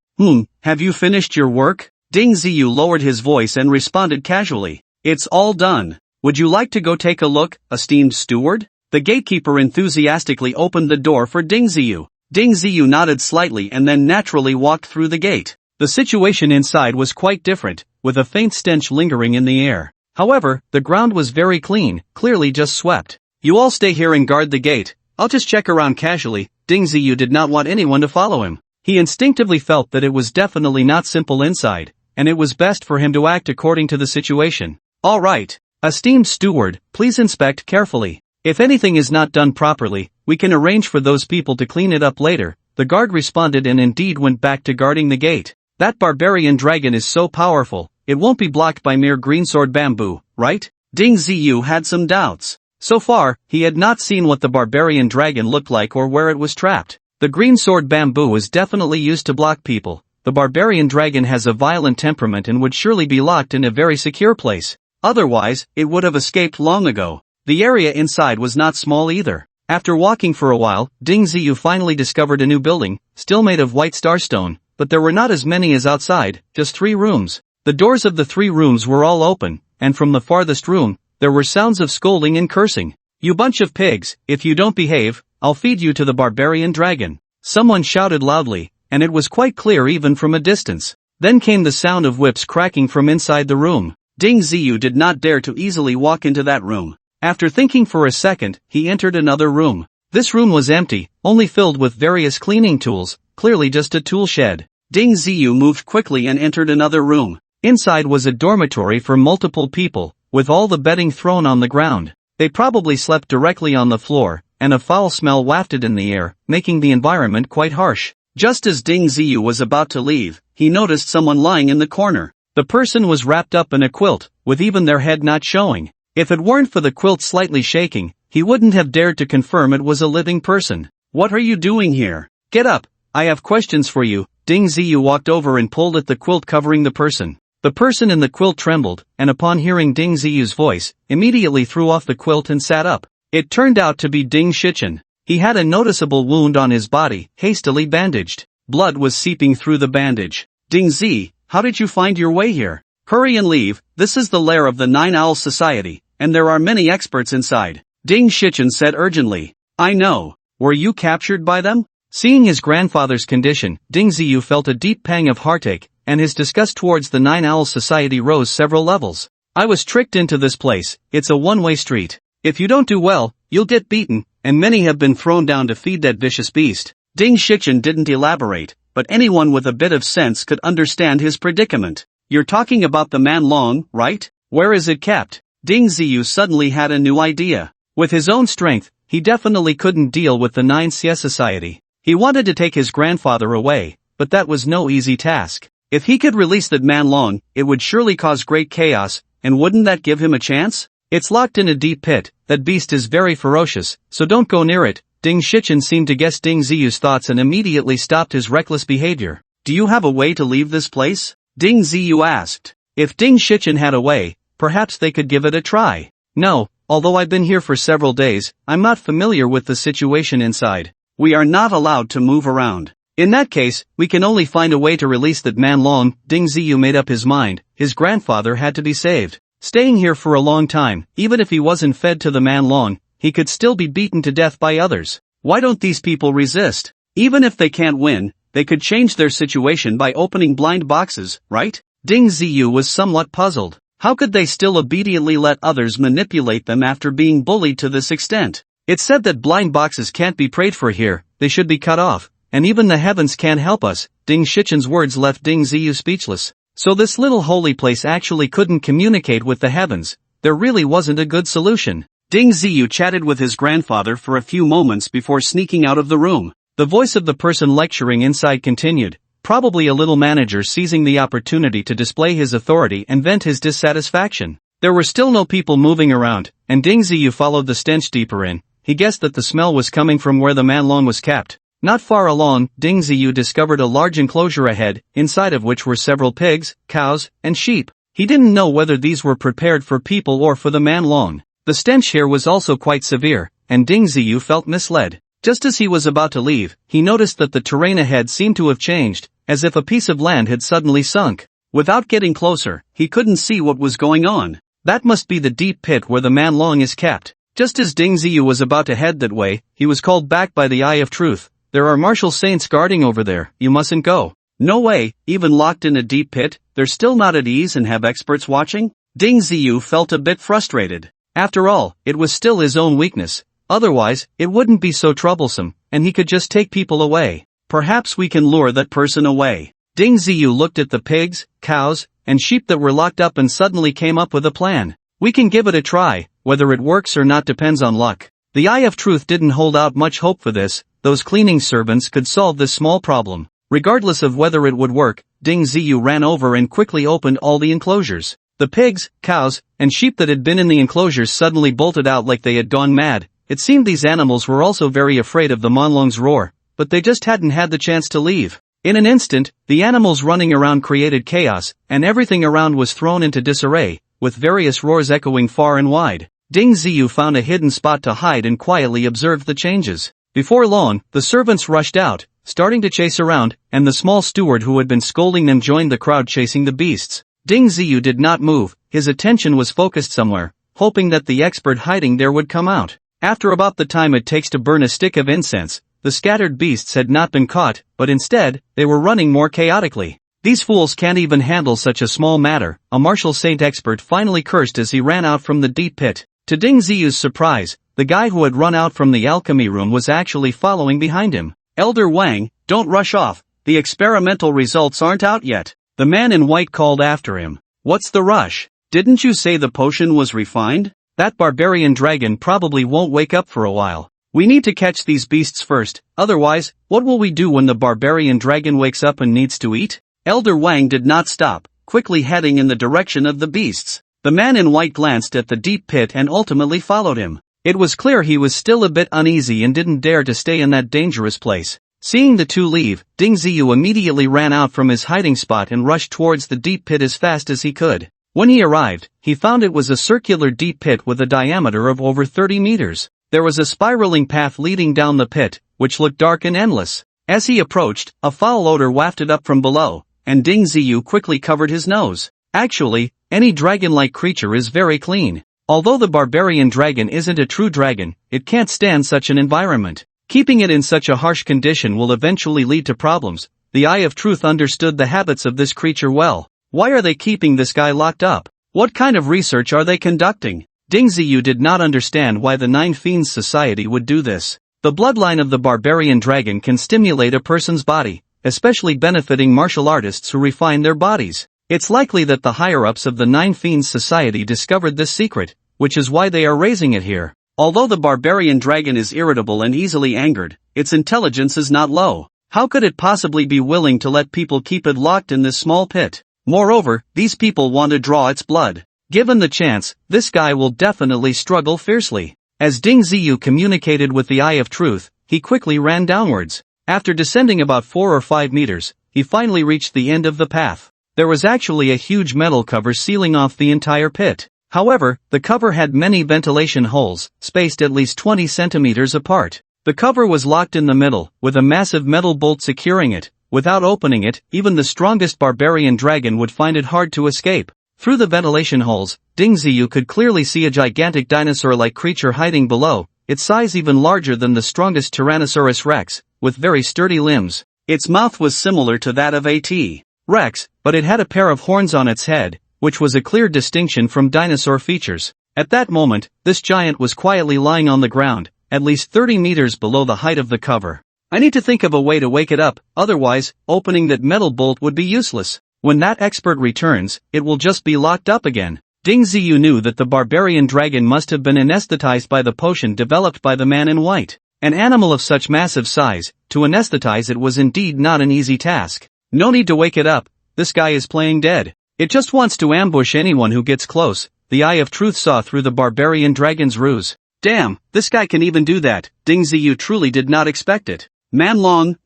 Have you finished your work?" Ding Ziyu lowered his voice and responded casually. "It's all done. Would you like to go take a look, esteemed steward?" The gatekeeper enthusiastically opened the door for Ding Ziyu. Ding Ziyu nodded slightly and then naturally walked through the gate. The situation inside was quite different, with a faint stench lingering in the air. However, the ground was very clean, clearly just swept. "You all stay here and guard the gate. I'll just check around casually." Ding Ziyu did not want anyone to follow him. He instinctively felt that it was definitely not simple inside, and it was best for him to act according to the situation. "All right. Esteemed steward, please inspect carefully. If anything is not done properly, we can arrange for those people to clean it up later." The guard responded and indeed went back to guarding the gate. "That barbarian dragon is so powerful, it won't be blocked by mere greensword bamboo, right?" Ding Ziyu had some doubts. So far, he had not seen what the barbarian dragon looked like or where it was trapped. The greensword bamboo is definitely used to block people. The barbarian dragon has a violent temperament and would surely be locked in a very secure place. Otherwise, it would have escaped long ago. The area inside was not small either. After walking for a while, Ding Ziyu finally discovered a new building, still made of white starstone, but there were not as many as outside, just 3 rooms. The doors of the 3 rooms were all open, and from the farthest room, there were sounds of scolding and cursing. "You bunch of pigs, if you don't behave, I'll feed you to the barbarian dragon." Someone shouted loudly, and it was quite clear even from a distance. Then came the sound of whips cracking from inside the room. Ding Ziyu did not dare to easily walk into that room. After thinking for a second, he entered another room. This room was empty, only filled with various cleaning tools, clearly just a tool shed. Ding Ziyu moved quickly and entered another room. Inside was a dormitory for multiple people, with all the bedding thrown on the ground. They probably slept directly on the floor, and a foul smell wafted in the air, making the environment quite harsh. Just as Ding Ziyu was about to leave, he noticed someone lying in the corner. The person was wrapped up in a quilt, with even their head not showing. If it weren't for the quilt slightly shaking, he wouldn't have dared to confirm it was a living person. "What are you doing here? Get up, I have questions for you." Ding Ziyu walked over and pulled at the quilt covering the person. The person in the quilt trembled, and upon hearing Ding Ziyu's voice, immediately threw off the quilt and sat up. It turned out to be Ding Shichen. He had a noticeable wound on his body, hastily bandaged. Blood was seeping through the bandage. "Ding Zi, how did you find your way here? Hurry and leave, this is the lair of the Nine Owls Society, and there are many experts inside," Ding Shichen said urgently. "I know. Were you captured by them?" Seeing his grandfather's condition, Ding Ziyu felt a deep pang of heartache, and his disgust towards the Nine Owls Society rose several levels. "I was tricked into this place, it's a one-way street. If you don't do well, you'll get beaten, and many have been thrown down to feed that vicious beast." Ding Shichen didn't elaborate, but anyone with a bit of sense could understand his predicament. "You're talking about the Man Long, right? Where is it kept?" Ding Ziyu suddenly had a new idea. With his own strength, he definitely couldn't deal with the Nine Xie Society. He wanted to take his grandfather away, but that was no easy task. If he could release that Man Long, it would surely cause great chaos, and wouldn't that give him a chance? "It's locked in a deep pit, that beast is very ferocious, so don't go near it." Ding Shichen seemed to guess Ding Ziyu's thoughts and immediately stopped his reckless behavior. "Do you have a way to leave this place?" Ding Ziyu asked. If Ding Shichen had a way, perhaps they could give it a try. No, although I've been here for several days, I'm not familiar with the situation inside. We are not allowed to move around. In that case, we can only find a way to release that man Long. Ding Ziyu made up his mind, his grandfather had to be saved. Staying here for a long time, even if he wasn't fed to the man Long, he could still be beaten to death by others. Why don't these people resist? Even if they can't win, they could change their situation by opening blind boxes, right? Ding Ziyu was somewhat puzzled. How could they still obediently let others manipulate them after being bullied to this extent? It's said that blind boxes can't be prayed for here, they should be cut off, and even the heavens can't help us. Ding Shichen's words left Ding Ziyu speechless. So this little holy place actually couldn't communicate with the heavens. There really wasn't a good solution. Ding Ziyu chatted with his grandfather for a few moments before sneaking out of the room. The voice of the person lecturing inside continued, probably a little manager seizing the opportunity to display his authority and vent his dissatisfaction. There were still no people moving around, and Ding Ziyu followed the stench deeper in. He guessed that the smell was coming from where the Manlong was kept. Not far along, Ding Ziyu discovered a large enclosure ahead, inside of which were several pigs, cows, and sheep. He didn't know whether these were prepared for people or for the Manlong. The stench here was also quite severe, and Ding Ziyu felt misled. Just as he was about to leave, he noticed that the terrain ahead seemed to have changed, as if a piece of land had suddenly sunk. Without getting closer, he couldn't see what was going on. That must be the deep pit where the Manlong is kept. Just as Ding Ziyu was about to head that way, he was called back by the Eye of Truth. There are martial saints guarding over there, you mustn't go. No way, even locked in a deep pit, they're still not at ease and have experts watching? Ding Ziyu felt a bit frustrated. After all, it was still his own weakness. Otherwise, it wouldn't be so troublesome, and he could just take people away. Perhaps we can lure that person away. Ding Ziyu looked at the pigs, cows, and sheep that were locked up and suddenly came up with a plan. We can give it a try, whether it works or not depends on luck. The Eye of Truth didn't hold out much hope for this. Those cleaning servants could solve this small problem. Regardless of whether it would work, Ding Ziyu ran over and quickly opened all the enclosures. The pigs, cows, and sheep that had been in the enclosures suddenly bolted out like they had gone mad. It seemed these animals were also very afraid of the Manlong's roar, but they just hadn't had the chance to leave. In an instant, the animals running around created chaos, and everything around was thrown into disarray, with various roars echoing far and wide. Ding Ziyu found a hidden spot to hide and quietly observed the changes. Before long, the servants rushed out, starting to chase around, and the small steward who had been scolding them joined the crowd chasing the beasts. Ding Ziyu did not move, his attention was focused somewhere, hoping that the expert hiding there would come out. After about the time it takes to burn a stick of incense, the scattered beasts had not been caught, but instead, they were running more chaotically. These fools can't even handle such a small matter, a martial saint expert finally cursed as he ran out from the deep pit. To Ding Ziyu's surprise, the guy who had run out from the alchemy room was actually following behind him. Elder Wang, don't rush off, the experimental results aren't out yet. The man in white called after him. What's the rush? Didn't you say the potion was refined? That barbarian dragon probably won't wake up for a while. We need to catch these beasts first, otherwise, what will we do when the barbarian dragon wakes up and needs to eat? Elder Wang did not stop, quickly heading in the direction of the beasts. The man in white glanced at the deep pit and ultimately followed him. It was clear he was still a bit uneasy and didn't dare to stay in that dangerous place. Seeing the two leave, Ding Ziyu immediately ran out from his hiding spot and rushed towards the deep pit as fast as he could. When he arrived, he found it was a circular deep pit with a diameter of over 30 meters. There was a spiraling path leading down the pit, which looked dark and endless. As he approached, a foul odor wafted up from below, and Ding Ziyu quickly covered his nose. Actually, any dragon-like creature is very clean. Although the barbarian dragon isn't a true dragon, it can't stand such an environment. Keeping it in such a harsh condition will eventually lead to problems. The Eye of Truth understood the habits of this creature well. Why are they keeping this guy locked up? What kind of research are they conducting? Ding Ziyu did not understand why the Nine Fiends Society would do this. The bloodline of the barbarian dragon can stimulate a person's body, especially benefiting martial artists who refine their bodies. It's likely that the higher-ups of the Nine Fiends Society discovered this secret, which is why they are raising it here. Although the barbarian dragon is irritable and easily angered, its intelligence is not low. How could it possibly be willing to let people keep it locked in this small pit? Moreover, these people want to draw its blood. Given the chance, this guy will definitely struggle fiercely. As Ding Ziyu communicated with the Eye of Truth, he quickly ran downwards. After descending about 4 or 5 meters, he finally reached the end of the path. There was actually a huge metal cover sealing off the entire pit. However, the cover had many ventilation holes, spaced at least 20 centimeters apart. The cover was locked in the middle, with a massive metal bolt securing it. Without opening it, even the strongest barbarian dragon would find it hard to escape. Through the ventilation holes, Ding Ziyu could clearly see a gigantic dinosaur-like creature hiding below, its size even larger than the strongest Tyrannosaurus rex, with very sturdy limbs. Its mouth was similar to that of A.T. Rex, but it had a pair of horns on its head, which was a clear distinction from dinosaur features. At that moment, this giant was quietly lying on the ground, at least 30 meters below the height of the cover. I need to think of a way to wake it up, otherwise, opening that metal bolt would be useless. When that expert returns, it will just be locked up again. Ding Ziyu knew that the barbarian dragon must have been anesthetized by the potion developed by the man in white. An animal of such massive size, to anesthetize it was indeed not an easy task. No need to wake it up, this guy is playing dead. It just wants to ambush anyone who gets close. The Eye of Truth saw through the barbarian dragon's ruse. Damn, this guy can even do that. Ding Ziyu truly did not expect it. Man Long,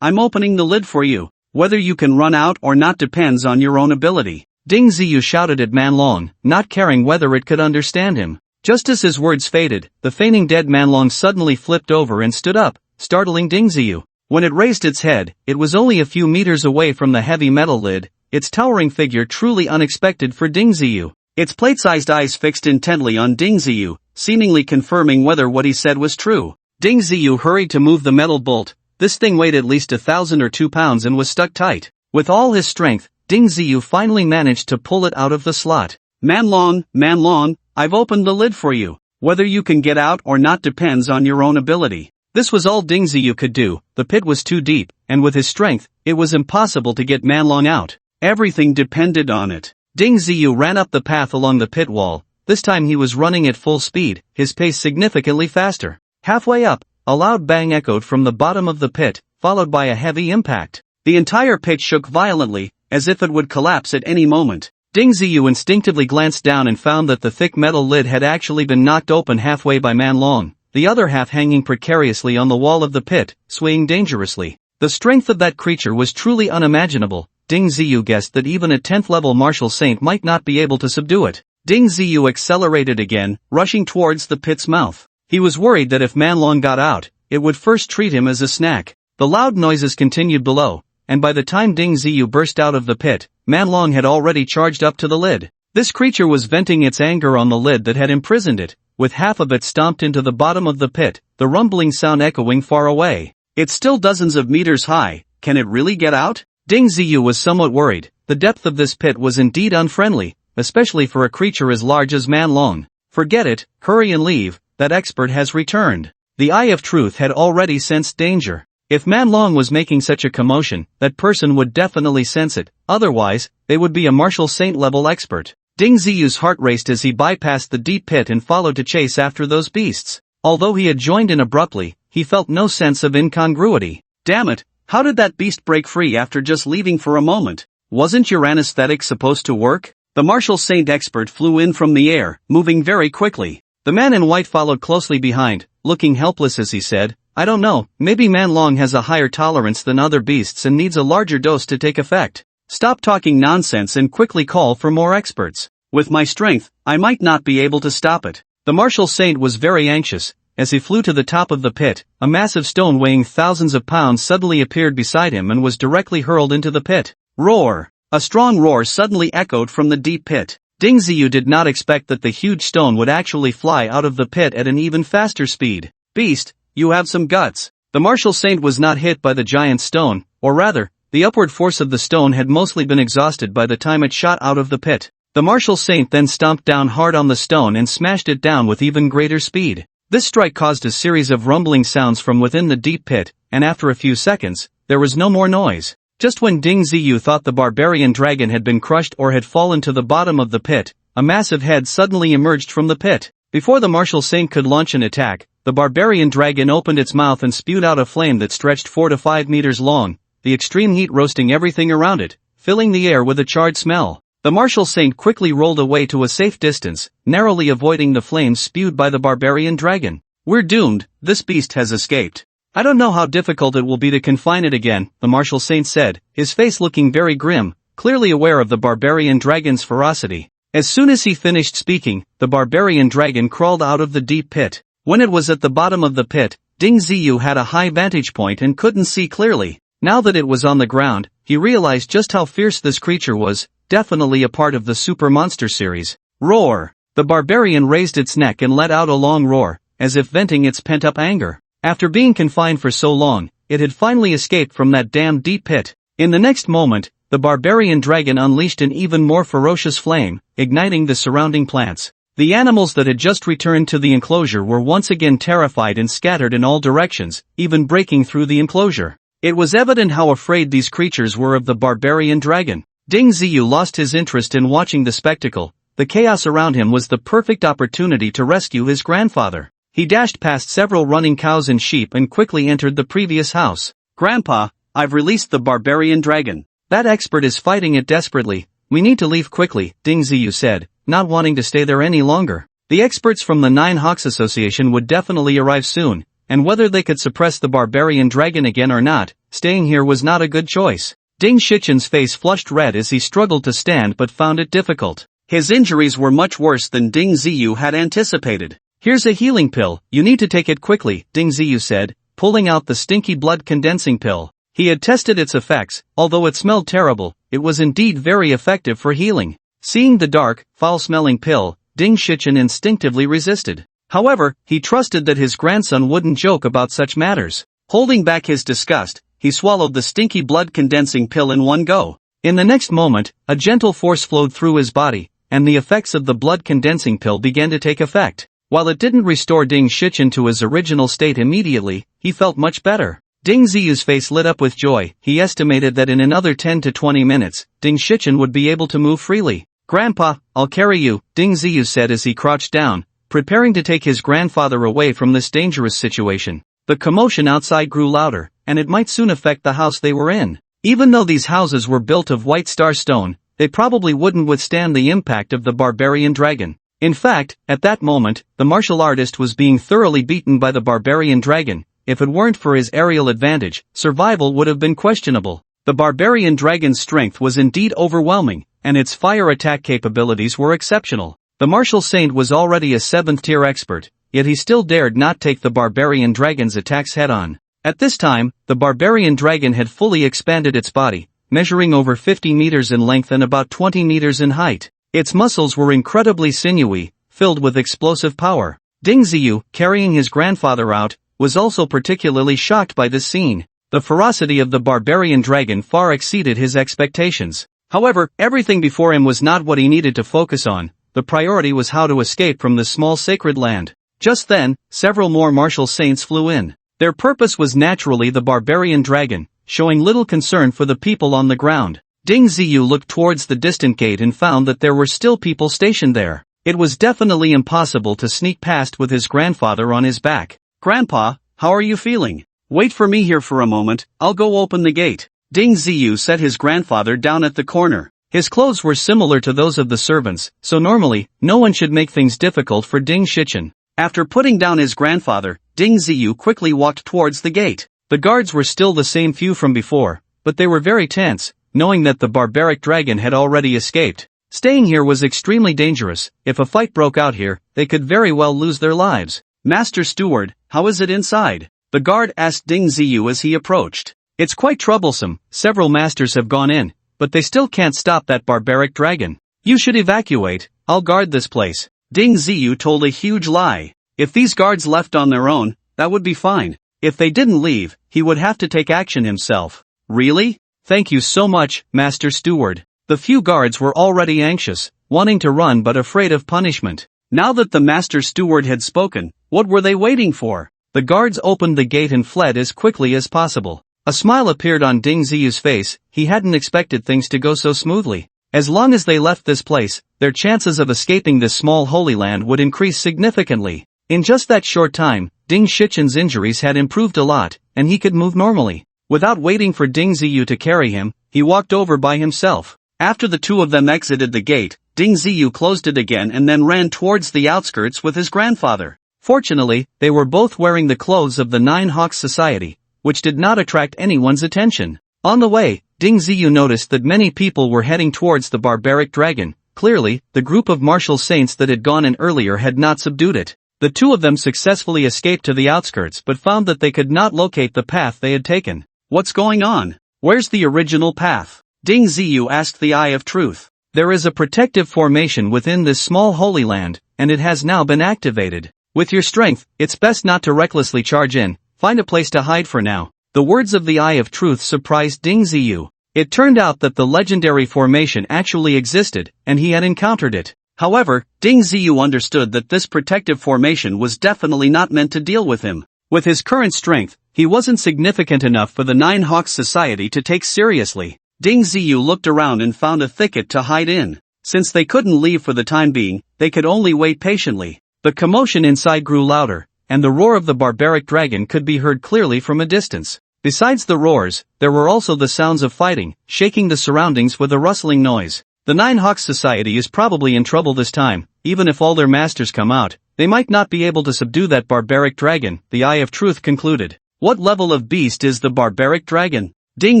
I'm opening the lid for you. Whether you can run out or not depends on your own ability. Ding Ziyu shouted at Man Long, not caring whether it could understand him. Just as his words faded, the feigning dead Man Long suddenly flipped over and stood up, startling Ding Ziyu. When it raised its head, it was only a few meters away from the heavy metal lid, its towering figure truly unexpected for Ding Ziyu. Its plate-sized eyes fixed intently on Ding Ziyu, seemingly confirming whether what he said was true. Ding Ziyu hurried to move the metal bolt. This thing weighed at least 1,000 or 2 pounds and was stuck tight. With all his strength, Ding Ziyu finally managed to pull it out of the slot. Man Long, I've opened the lid for you. Whether you can get out or not depends on your own ability. This was all Ding Ziyu could do. The pit was too deep, and with his strength, it was impossible to get Man Long out. Everything depended on it. Ding Ziyu ran up the path along the pit wall. This time he was running at full speed, his pace significantly faster. Halfway up, a loud bang echoed from the bottom of the pit, followed by a heavy impact. The entire pit shook violently, as if it would collapse at any moment. Ding Ziyu instinctively glanced down and found that the thick metal lid had actually been knocked open halfway by Man Long, the other half hanging precariously on the wall of the pit, swaying dangerously. The strength of that creature was truly unimaginable. Ding Ziyu guessed that even a 10th level martial saint might not be able to subdue it. Ding Ziyu accelerated again, rushing towards the pit's mouth. He was worried that if Man Long got out, it would first treat him as a snack. The loud noises continued below, and by the time Ding Ziyu burst out of the pit, Man Long had already charged up to the lid. This creature was venting its anger on the lid that had imprisoned it, with half of it stomped into the bottom of the pit, the rumbling sound echoing far away. It's still dozens of meters high, can it really get out? Ding Ziyu was somewhat worried. The depth of this pit was indeed unfriendly, especially for a creature as large as Man Long. Forget it, hurry and leave, that expert has returned. The Eye of Truth had already sensed danger. If Man Long was making such a commotion, that person would definitely sense it, otherwise, they would be a martial saint level expert. Ding Ziyu's heart raced as he bypassed the deep pit and followed to chase after those beasts. Although he had joined in abruptly, he felt no sense of incongruity. Damn it, how did that beast break free after just leaving for a moment? Wasn't your anesthetic supposed to work? The martial saint expert flew in from the air, moving very quickly. The man in white followed closely behind, looking helpless as he said, I don't know, maybe Man Long has a higher tolerance than other beasts and needs a larger dose to take effect. Stop talking nonsense and quickly call for more experts. With my strength, I might not be able to stop it. The martial saint was very anxious. As he flew to the top of the pit, a massive stone weighing thousands of pounds suddenly appeared beside him and was directly hurled into the pit. Roar! A strong roar suddenly echoed from the deep pit. Ding Ziyu did not expect that the huge stone would actually fly out of the pit at an even faster speed. Beast, you have some guts. The martial saint was not hit by the giant stone, or rather, the upward force of the stone had mostly been exhausted by the time it shot out of the pit. The martial saint then stomped down hard on the stone and smashed it down with even greater speed. This strike caused a series of rumbling sounds from within the deep pit, and after a few seconds, there was no more noise. Just when Ding Ziyu thought the barbarian dragon had been crushed or had fallen to the bottom of the pit, a massive head suddenly emerged from the pit. Before the martial saint could launch an attack, the barbarian dragon opened its mouth and spewed out a flame that stretched 4 to 5 meters long, the extreme heat roasting everything around it, filling the air with a charred smell. The martial saint quickly rolled away to a safe distance, narrowly avoiding the flames spewed by the barbarian dragon. We're doomed, this beast has escaped. I don't know how difficult it will be to confine it again, the martial saint said, his face looking very grim. clearly aware of the barbarian dragon's ferocity. As soon as he finished speaking, the barbarian dragon crawled out of the deep pit. When it was at the bottom of the pit, Ding Ziyu had a high vantage point and couldn't see clearly. Now that it was on the ground, he realized just how fierce this creature was, definitely a part of the Super Monster series. Roar! The barbarian raised its neck and let out a long roar, as if venting its pent-up anger. After being confined for so long, it had finally escaped from that damn deep pit. In the next moment, the barbarian dragon unleashed an even more ferocious flame, igniting the surrounding plants. The animals that had just returned to the enclosure were once again terrified and scattered in all directions, even breaking through the enclosure. It was evident how afraid these creatures were of the barbarian dragon. Ding Ziyu lost his interest in watching the spectacle. The chaos around him was the perfect opportunity to rescue his grandfather. He dashed past several running cows and sheep and quickly entered the previous house. "Grandpa, I've released the barbarian dragon. That expert is fighting it desperately. We need to leave quickly," Ding Ziyu said, not wanting to stay there any longer. The experts from the Nine Hawks Association would definitely arrive soon, and whether they could suppress the barbarian dragon again or not, staying here was not a good choice. Ding Shichen's face flushed red as he struggled to stand but found it difficult. His injuries were much worse than Ding Ziyu had anticipated. "Here's a healing pill, you need to take it quickly," Ding Ziyu said, pulling out the stinky blood-condensing pill. He had tested its effects. Although it smelled terrible, it was indeed very effective for healing. Seeing the dark, foul-smelling pill, Ding Shichen instinctively resisted. However, he trusted that his grandson wouldn't joke about such matters. Holding back his disgust, he swallowed the stinky blood-condensing pill in one go. In the next moment, a gentle force flowed through his body, and the effects of the blood-condensing pill began to take effect. While it didn't restore Ding Shichen to his original state immediately, he felt much better. Ding Ziyu's face lit up with joy. He estimated that in another 10 to 20 minutes, Ding Shichen would be able to move freely. "Grandpa, I'll carry you," Ding Ziyu said as he crouched down, preparing to take his grandfather away from this dangerous situation. The commotion outside grew louder, and it might soon affect the house they were in. Even though these houses were built of white star stone, they probably wouldn't withstand the impact of the barbarian dragon. In fact, at that moment, the martial artist was being thoroughly beaten by the barbarian dragon. If it weren't for his aerial advantage, survival would have been questionable. The barbarian dragon's strength was indeed overwhelming, and its fire attack capabilities were exceptional. The martial saint was already a 7th-tier expert, yet he still dared not take the barbarian dragon's attacks head-on. At this time, the barbarian dragon had fully expanded its body, measuring over 50 meters in length and about 20 meters in height. Its muscles were incredibly sinewy, filled with explosive power. Ding Ziyu, carrying his grandfather out, was also particularly shocked by this scene. The ferocity of the barbarian dragon far exceeded his expectations. However, everything before him was not what he needed to focus on. The priority was how to escape from this small sacred land. Just then, several more martial saints flew in. Their purpose was naturally the barbarian dragon, showing little concern for the people on the ground. Ding Ziyu looked towards the distant gate and found that there were still people stationed there. It was definitely impossible to sneak past with his grandfather on his back. "Grandpa, how are you feeling? Wait for me here for a moment, I'll go open the gate." Ding Ziyu set his grandfather down at the corner. His clothes were similar to those of the servants, so normally, no one should make things difficult for Ding Shichen. After putting down his grandfather, Ding Ziyu quickly walked towards the gate. The guards were still the same few from before, but they were very tense, knowing that the barbaric dragon had already escaped. Staying here was extremely dangerous. If a fight broke out here, they could very well lose their lives. "Master Steward, how is it inside?" the guard asked Ding Ziyu as he approached. "It's quite troublesome. Several masters have gone in, but they still can't stop that barbaric dragon. You should evacuate. I'll guard this place." Ding Ziyu told a huge lie. If these guards left on their own, that would be fine. If they didn't leave, he would have to take action himself. "Really? Thank you so much, Master Steward." The few guards were already anxious, wanting to run but afraid of punishment. Now that the Master Steward had spoken, what were they waiting for? The guards opened the gate and fled as quickly as possible. A smile appeared on Ding Ziyu's face. He hadn't expected things to go so smoothly. As long as they left this place, their chances of escaping this small holy land would increase significantly. In just that short time, Ding Shichen's injuries had improved a lot, and he could move normally. Without waiting for Ding Ziyu to carry him, he walked over by himself. After the two of them exited the gate, Ding Ziyu closed it again and then ran towards the outskirts with his grandfather. Fortunately, they were both wearing the clothes of the Nine Hawks Society, which did not attract anyone's attention. On the way, Ding Ziyu noticed that many people were heading towards the barbaric dragon. Clearly, the group of martial saints that had gone in earlier had not subdued it. The two of them successfully escaped to the outskirts but found that they could not locate the path they had taken. What's going on? Where's the original path? Ding Ziyu asked the Eye of Truth. There is a protective formation within this small holy land, and it has now been activated. With your strength, it's best not to recklessly charge in. Find a place to hide for now. The words of the Eye of Truth surprised Ding Ziyu. It turned out that the legendary formation actually existed, and he had encountered it. However, Ding Ziyu understood that this protective formation was definitely not meant to deal with him. With his current strength, he wasn't significant enough for the Nine Hawks Society to take seriously. Ding Ziyu looked around and found a thicket to hide in. Since they couldn't leave for the time being, they could only wait patiently. The commotion inside grew louder, and the roar of the barbaric dragon could be heard clearly from a distance. Besides the roars, there were also the sounds of fighting, shaking the surroundings with a rustling noise. The Nine Hawks Society is probably in trouble this time. Even if all their masters come out, they might not be able to subdue that barbaric dragon, the Eye of Truth concluded. What level of beast is the barbaric dragon? Ding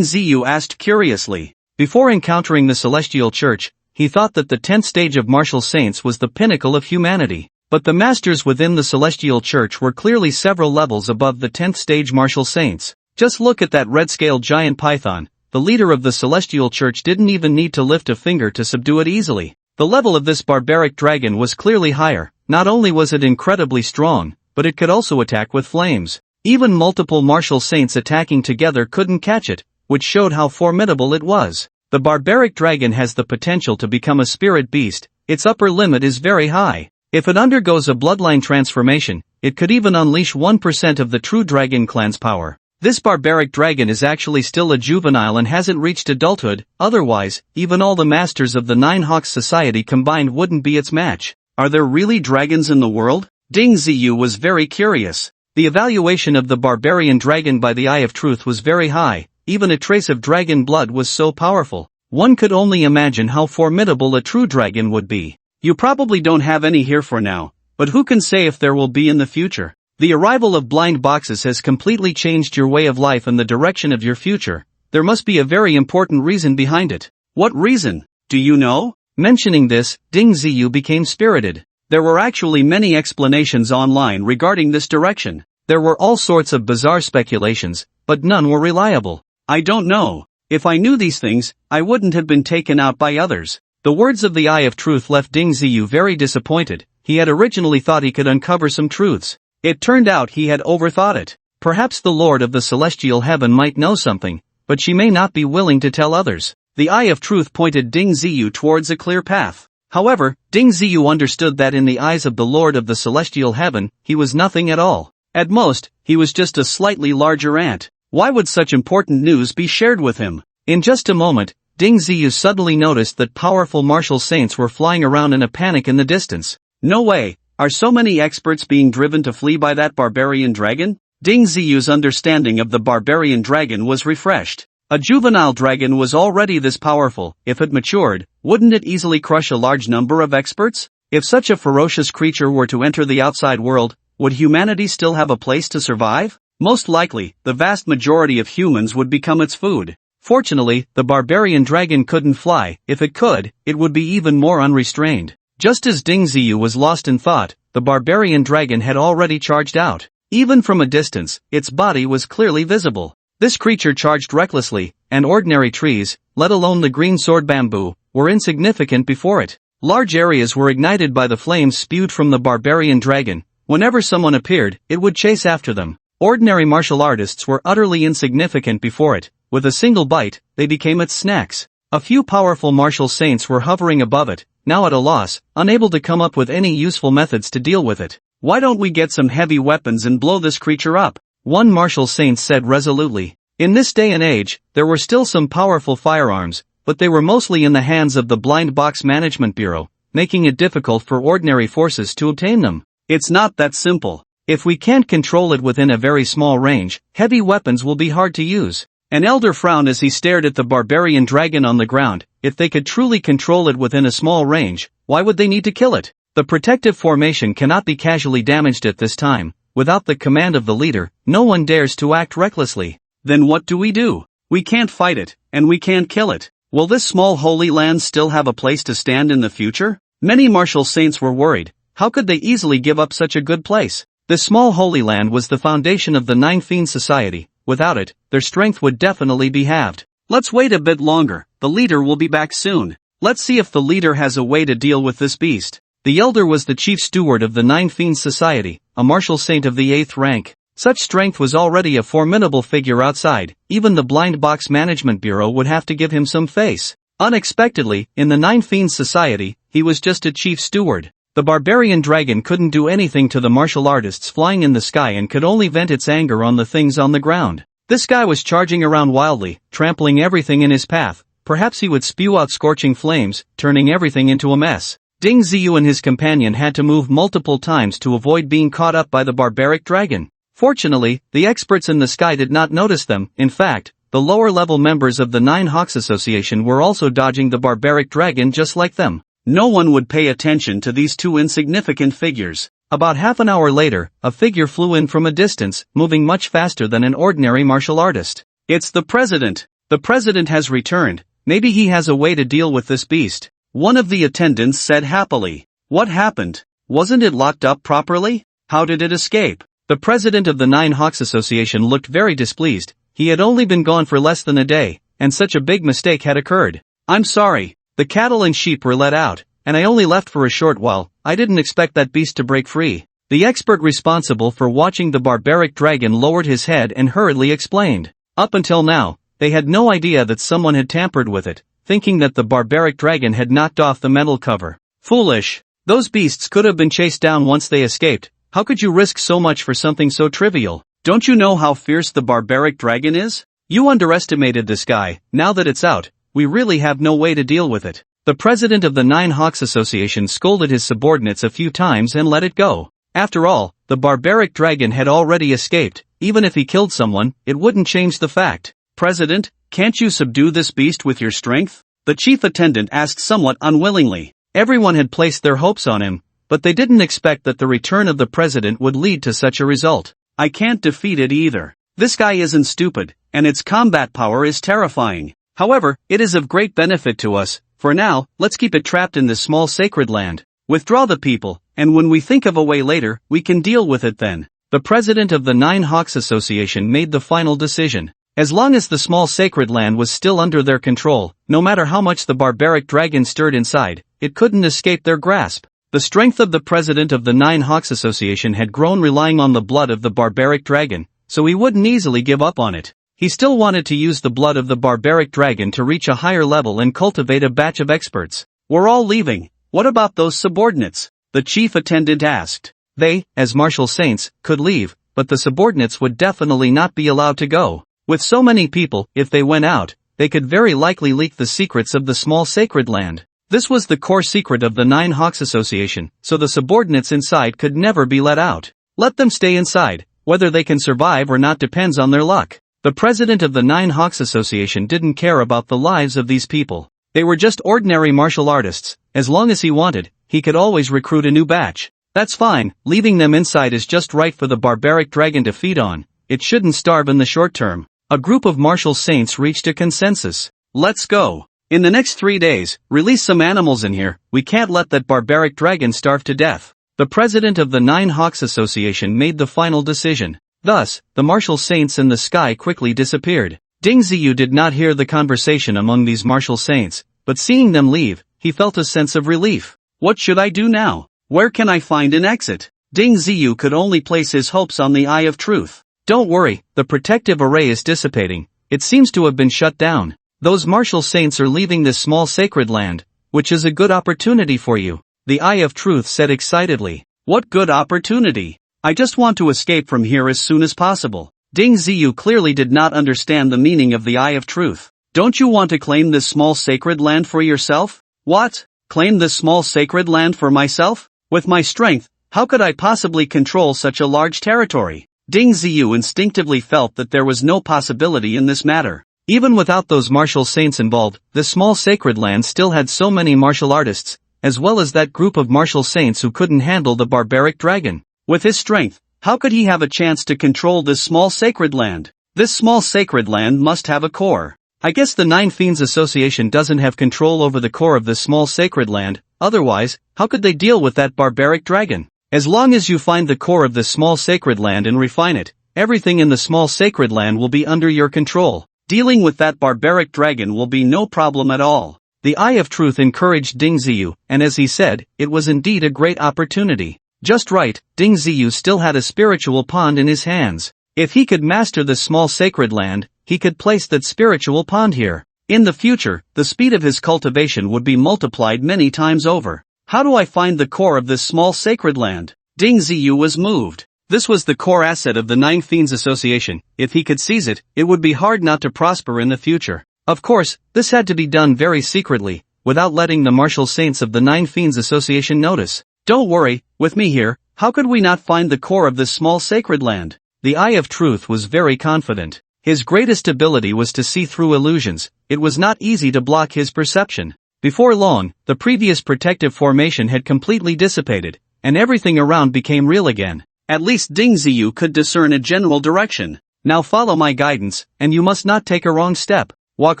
Ziyu asked curiously. Before encountering the Celestial Church, he thought that the 10th stage of martial saints was the pinnacle of humanity. But the masters within the Celestial Church were clearly several levels above the 10th stage martial saints. Just look at that red-scaled giant python. The leader of the Celestial Church didn't even need to lift a finger to subdue it easily. The level of this barbaric dragon was clearly higher. Not only was it incredibly strong, but it could also attack with flames. Even multiple martial saints attacking together couldn't catch it, which showed how formidable it was. The barbaric dragon has the potential to become a spirit beast. Its upper limit is very high. If it undergoes a bloodline transformation, it could even unleash 1% of the true dragon clan's power. This barbaric dragon is actually still a juvenile and hasn't reached adulthood, otherwise, even all the masters of the Nine Hawks Society combined wouldn't be its match. Are there really dragons in the world? Ding Ziyu was very curious. The evaluation of the barbarian dragon by the Eye of Truth was very high. Even a trace of dragon blood was so powerful. One could only imagine how formidable a true dragon would be. You probably don't have any here for now, but who can say if there will be in the future? The arrival of blind boxes has completely changed your way of life and the direction of your future. There must be a very important reason behind it. What reason? Do you know? Mentioning this, Ding Ziyu became spirited. There were actually many explanations online regarding this direction. There were all sorts of bizarre speculations, but none were reliable. I don't know. If I knew these things, I wouldn't have been taken out by others. The words of the Eye of Truth left Ding Ziyu very disappointed. He had originally thought he could uncover some truths. It turned out he had overthought it. Perhaps the Lord of the Celestial Heaven might know something, but she may not be willing to tell others. The Eye of Truth pointed Ding Ziyu towards a clear path. However, Ding Ziyu understood that in the eyes of the Lord of the Celestial Heaven, he was nothing at all. At most, he was just a slightly larger ant. Why would such important news be shared with him? In just a moment, Ding Ziyu suddenly noticed that powerful martial saints were flying around in a panic in the distance. No way! Are so many experts being driven to flee by that barbarian dragon? Ding Ziyu's understanding of the barbarian dragon was refreshed. A juvenile dragon was already this powerful. If it matured, wouldn't it easily crush a large number of experts? If such a ferocious creature were to enter the outside world, would humanity still have a place to survive? Most likely, the vast majority of humans would become its food. Fortunately, the barbarian dragon couldn't fly. If it could, it would be even more unrestrained. Just as Ding Ziyu was lost in thought, the barbarian dragon had already charged out. Even from a distance, its body was clearly visible. This creature charged recklessly, and ordinary trees, let alone the green sword bamboo, were insignificant before it. Large areas were ignited by the flames spewed from the barbarian dragon. Whenever someone appeared, it would chase after them. Ordinary martial artists were utterly insignificant before it. With a single bite, they became its snacks. A few powerful martial saints were hovering above it, now at a loss, unable to come up with any useful methods to deal with it. Why don't we get some heavy weapons and blow this creature up? One martial saint said resolutely. In this day and age, there were still some powerful firearms, but they were mostly in the hands of the Blind Box Management Bureau, making it difficult for ordinary forces to obtain them. It's not that simple. If we can't control it within a very small range, heavy weapons will be hard to use. An elder frowned as he stared at the barbarian dragon on the ground. If they could truly control it within a small range, why would they need to kill it? The protective formation cannot be casually damaged at this time. Without the command of the leader, no one dares to act recklessly. Then what do we do? We can't fight it, and we can't kill it. Will this small holy land still have a place to stand in the future? Many martial saints were worried. How could they easily give up such a good place? This small holy land was the foundation of the Nine Fiend Society. Without it, their strength would definitely be halved. Let's wait a bit longer. The leader will be back soon. Let's see if the leader has a way to deal with this beast. The elder was the chief steward of the Nine Fiend Society, a martial saint of the 8th rank. Such strength was already a formidable figure outside. Even the Blind Box Management Bureau would have to give him some face. Unexpectedly, in the Nine Fiend Society, he was just a chief steward. The barbarian dragon couldn't do anything to the martial artists flying in the sky and could only vent its anger on the things on the ground. This guy was charging around wildly, trampling everything in his path. Perhaps he would spew out scorching flames, turning everything into a mess. Ding Ziyu and his companion had to move multiple times to avoid being caught up by the barbaric dragon. Fortunately, the experts in the sky did not notice them. In fact, the lower-level members of the Nine Hawks Association were also dodging the barbaric dragon just like them. No one would pay attention to these two insignificant figures. About half an hour later, a figure flew in from a distance, moving much faster than an ordinary martial artist. It's the president. The president has returned. Maybe he has a way to deal with this beast. One of the attendants said happily. What happened? Wasn't it locked up properly? How did it escape? The president of the Nine Hawks Association looked very displeased. He had only been gone for less than a day, and such a big mistake had occurred. I'm sorry. The cattle and sheep were let out, and I only left for a short while. I didn't expect that beast to break free. The expert responsible for watching the barbaric dragon lowered his head and hurriedly explained. Up until now, they had no idea that someone had tampered with it, thinking that the barbaric dragon had knocked off the metal cover. Foolish. Those beasts could have been chased down once they escaped. How could you risk so much for something so trivial? Don't you know how fierce the barbaric dragon is? You underestimated this guy. Now that it's out, we really have no way to deal with it. The president of the Nine Hawks Association scolded his subordinates a few times and let it go. After all, the barbaric dragon had already escaped. Even if he killed someone, it wouldn't change the fact. President, can't you subdue this beast with your strength? The chief attendant asked somewhat unwillingly. Everyone had placed their hopes on him, but they didn't expect that the return of the president would lead to such a result. I can't defeat it either. This guy isn't stupid, and its combat power is terrifying. However, it is of great benefit to us. For now, let's keep it trapped in this small sacred land. Withdraw the people, and when we think of a way later, we can deal with it then. The president of the Nine Hawks Association made the final decision. As long as the small sacred land was still under their control, no matter how much the barbaric dragon stirred inside, it couldn't escape their grasp. The strength of the president of the Nine Hawks Association had grown relying on the blood of the barbaric dragon, so he wouldn't easily give up on it. He still wanted to use the blood of the barbaric dragon to reach a higher level and cultivate a batch of experts. We're all leaving. What about those subordinates? The chief attendant asked. They, as martial saints, could leave, but the subordinates would definitely not be allowed to go. With so many people, if they went out, they could very likely leak the secrets of the small sacred land. This was the core secret of the Nine Hawks Association, so the subordinates inside could never be let out. Let them stay inside. Whether they can survive or not depends on their luck. The president of the Nine Hawks Association didn't care about the lives of these people. They were just ordinary martial artists. As long as he wanted, he could always recruit a new batch. That's fine. Leaving them inside is just right for the barbaric dragon to feed on. It shouldn't starve in the short term. A group of martial saints reached a consensus. Let's go. In the next 3 days, release some animals in here. We can't let that barbaric dragon starve to death. The president of the Nine Hawks Association made the final decision. Thus, the martial saints in the sky quickly disappeared. Ding Ziyu did not hear the conversation among these martial saints, but seeing them leave, he felt a sense of relief. What should I do now? Where can I find an exit? Ding Ziyu could only place his hopes on the Eye of Truth. Don't worry, the protective array is dissipating. It seems to have been shut down. Those martial saints are leaving this small sacred land, which is a good opportunity for you. The Eye of Truth said excitedly. What good opportunity? I just want to escape from here as soon as possible. Ding Ziyu clearly did not understand the meaning of the Eye of Truth. Don't you want to claim this small sacred land for yourself? What? Claim this small sacred land for myself? With my strength, how could I possibly control such a large territory? Ding Ziyu instinctively felt that there was no possibility in this matter. Even without those martial saints involved, this small sacred land still had so many martial artists, as well as that group of martial saints who couldn't handle the barbaric dragon. With his strength, how could he have a chance to control this small sacred land? This small sacred land must have a core. I guess the Nine Fiends Association doesn't have control over the core of this small sacred land, otherwise, how could they deal with that barbaric dragon? As long as you find the core of this small sacred land and refine it, everything in the small sacred land will be under your control. Dealing with that barbaric dragon will be no problem at all. The Eye of Truth encouraged Ding Ziyu, and as he said, it was indeed a great opportunity. Just right, Ding Ziyu still had a spiritual pond in his hands. If he could master this small sacred land, he could place that spiritual pond here. In the future, the speed of his cultivation would be multiplied many times over. How do I find the core of this small sacred land? Ding Ziyu was moved. This was the core asset of the Nine Fiends Association. If he could seize it, it would be hard not to prosper in the future. Of course, this had to be done very secretly, without letting the martial saints of the Nine Fiends Association notice. Don't worry, with me here, how could we not find the core of this small sacred land? The Eye of Truth was very confident. His greatest ability was to see through illusions. It was not easy to block his perception. Before long, the previous protective formation had completely dissipated, and everything around became real again. At least Ding Ziyu could discern a general direction. Now follow my guidance, and you must not take a wrong step. Walk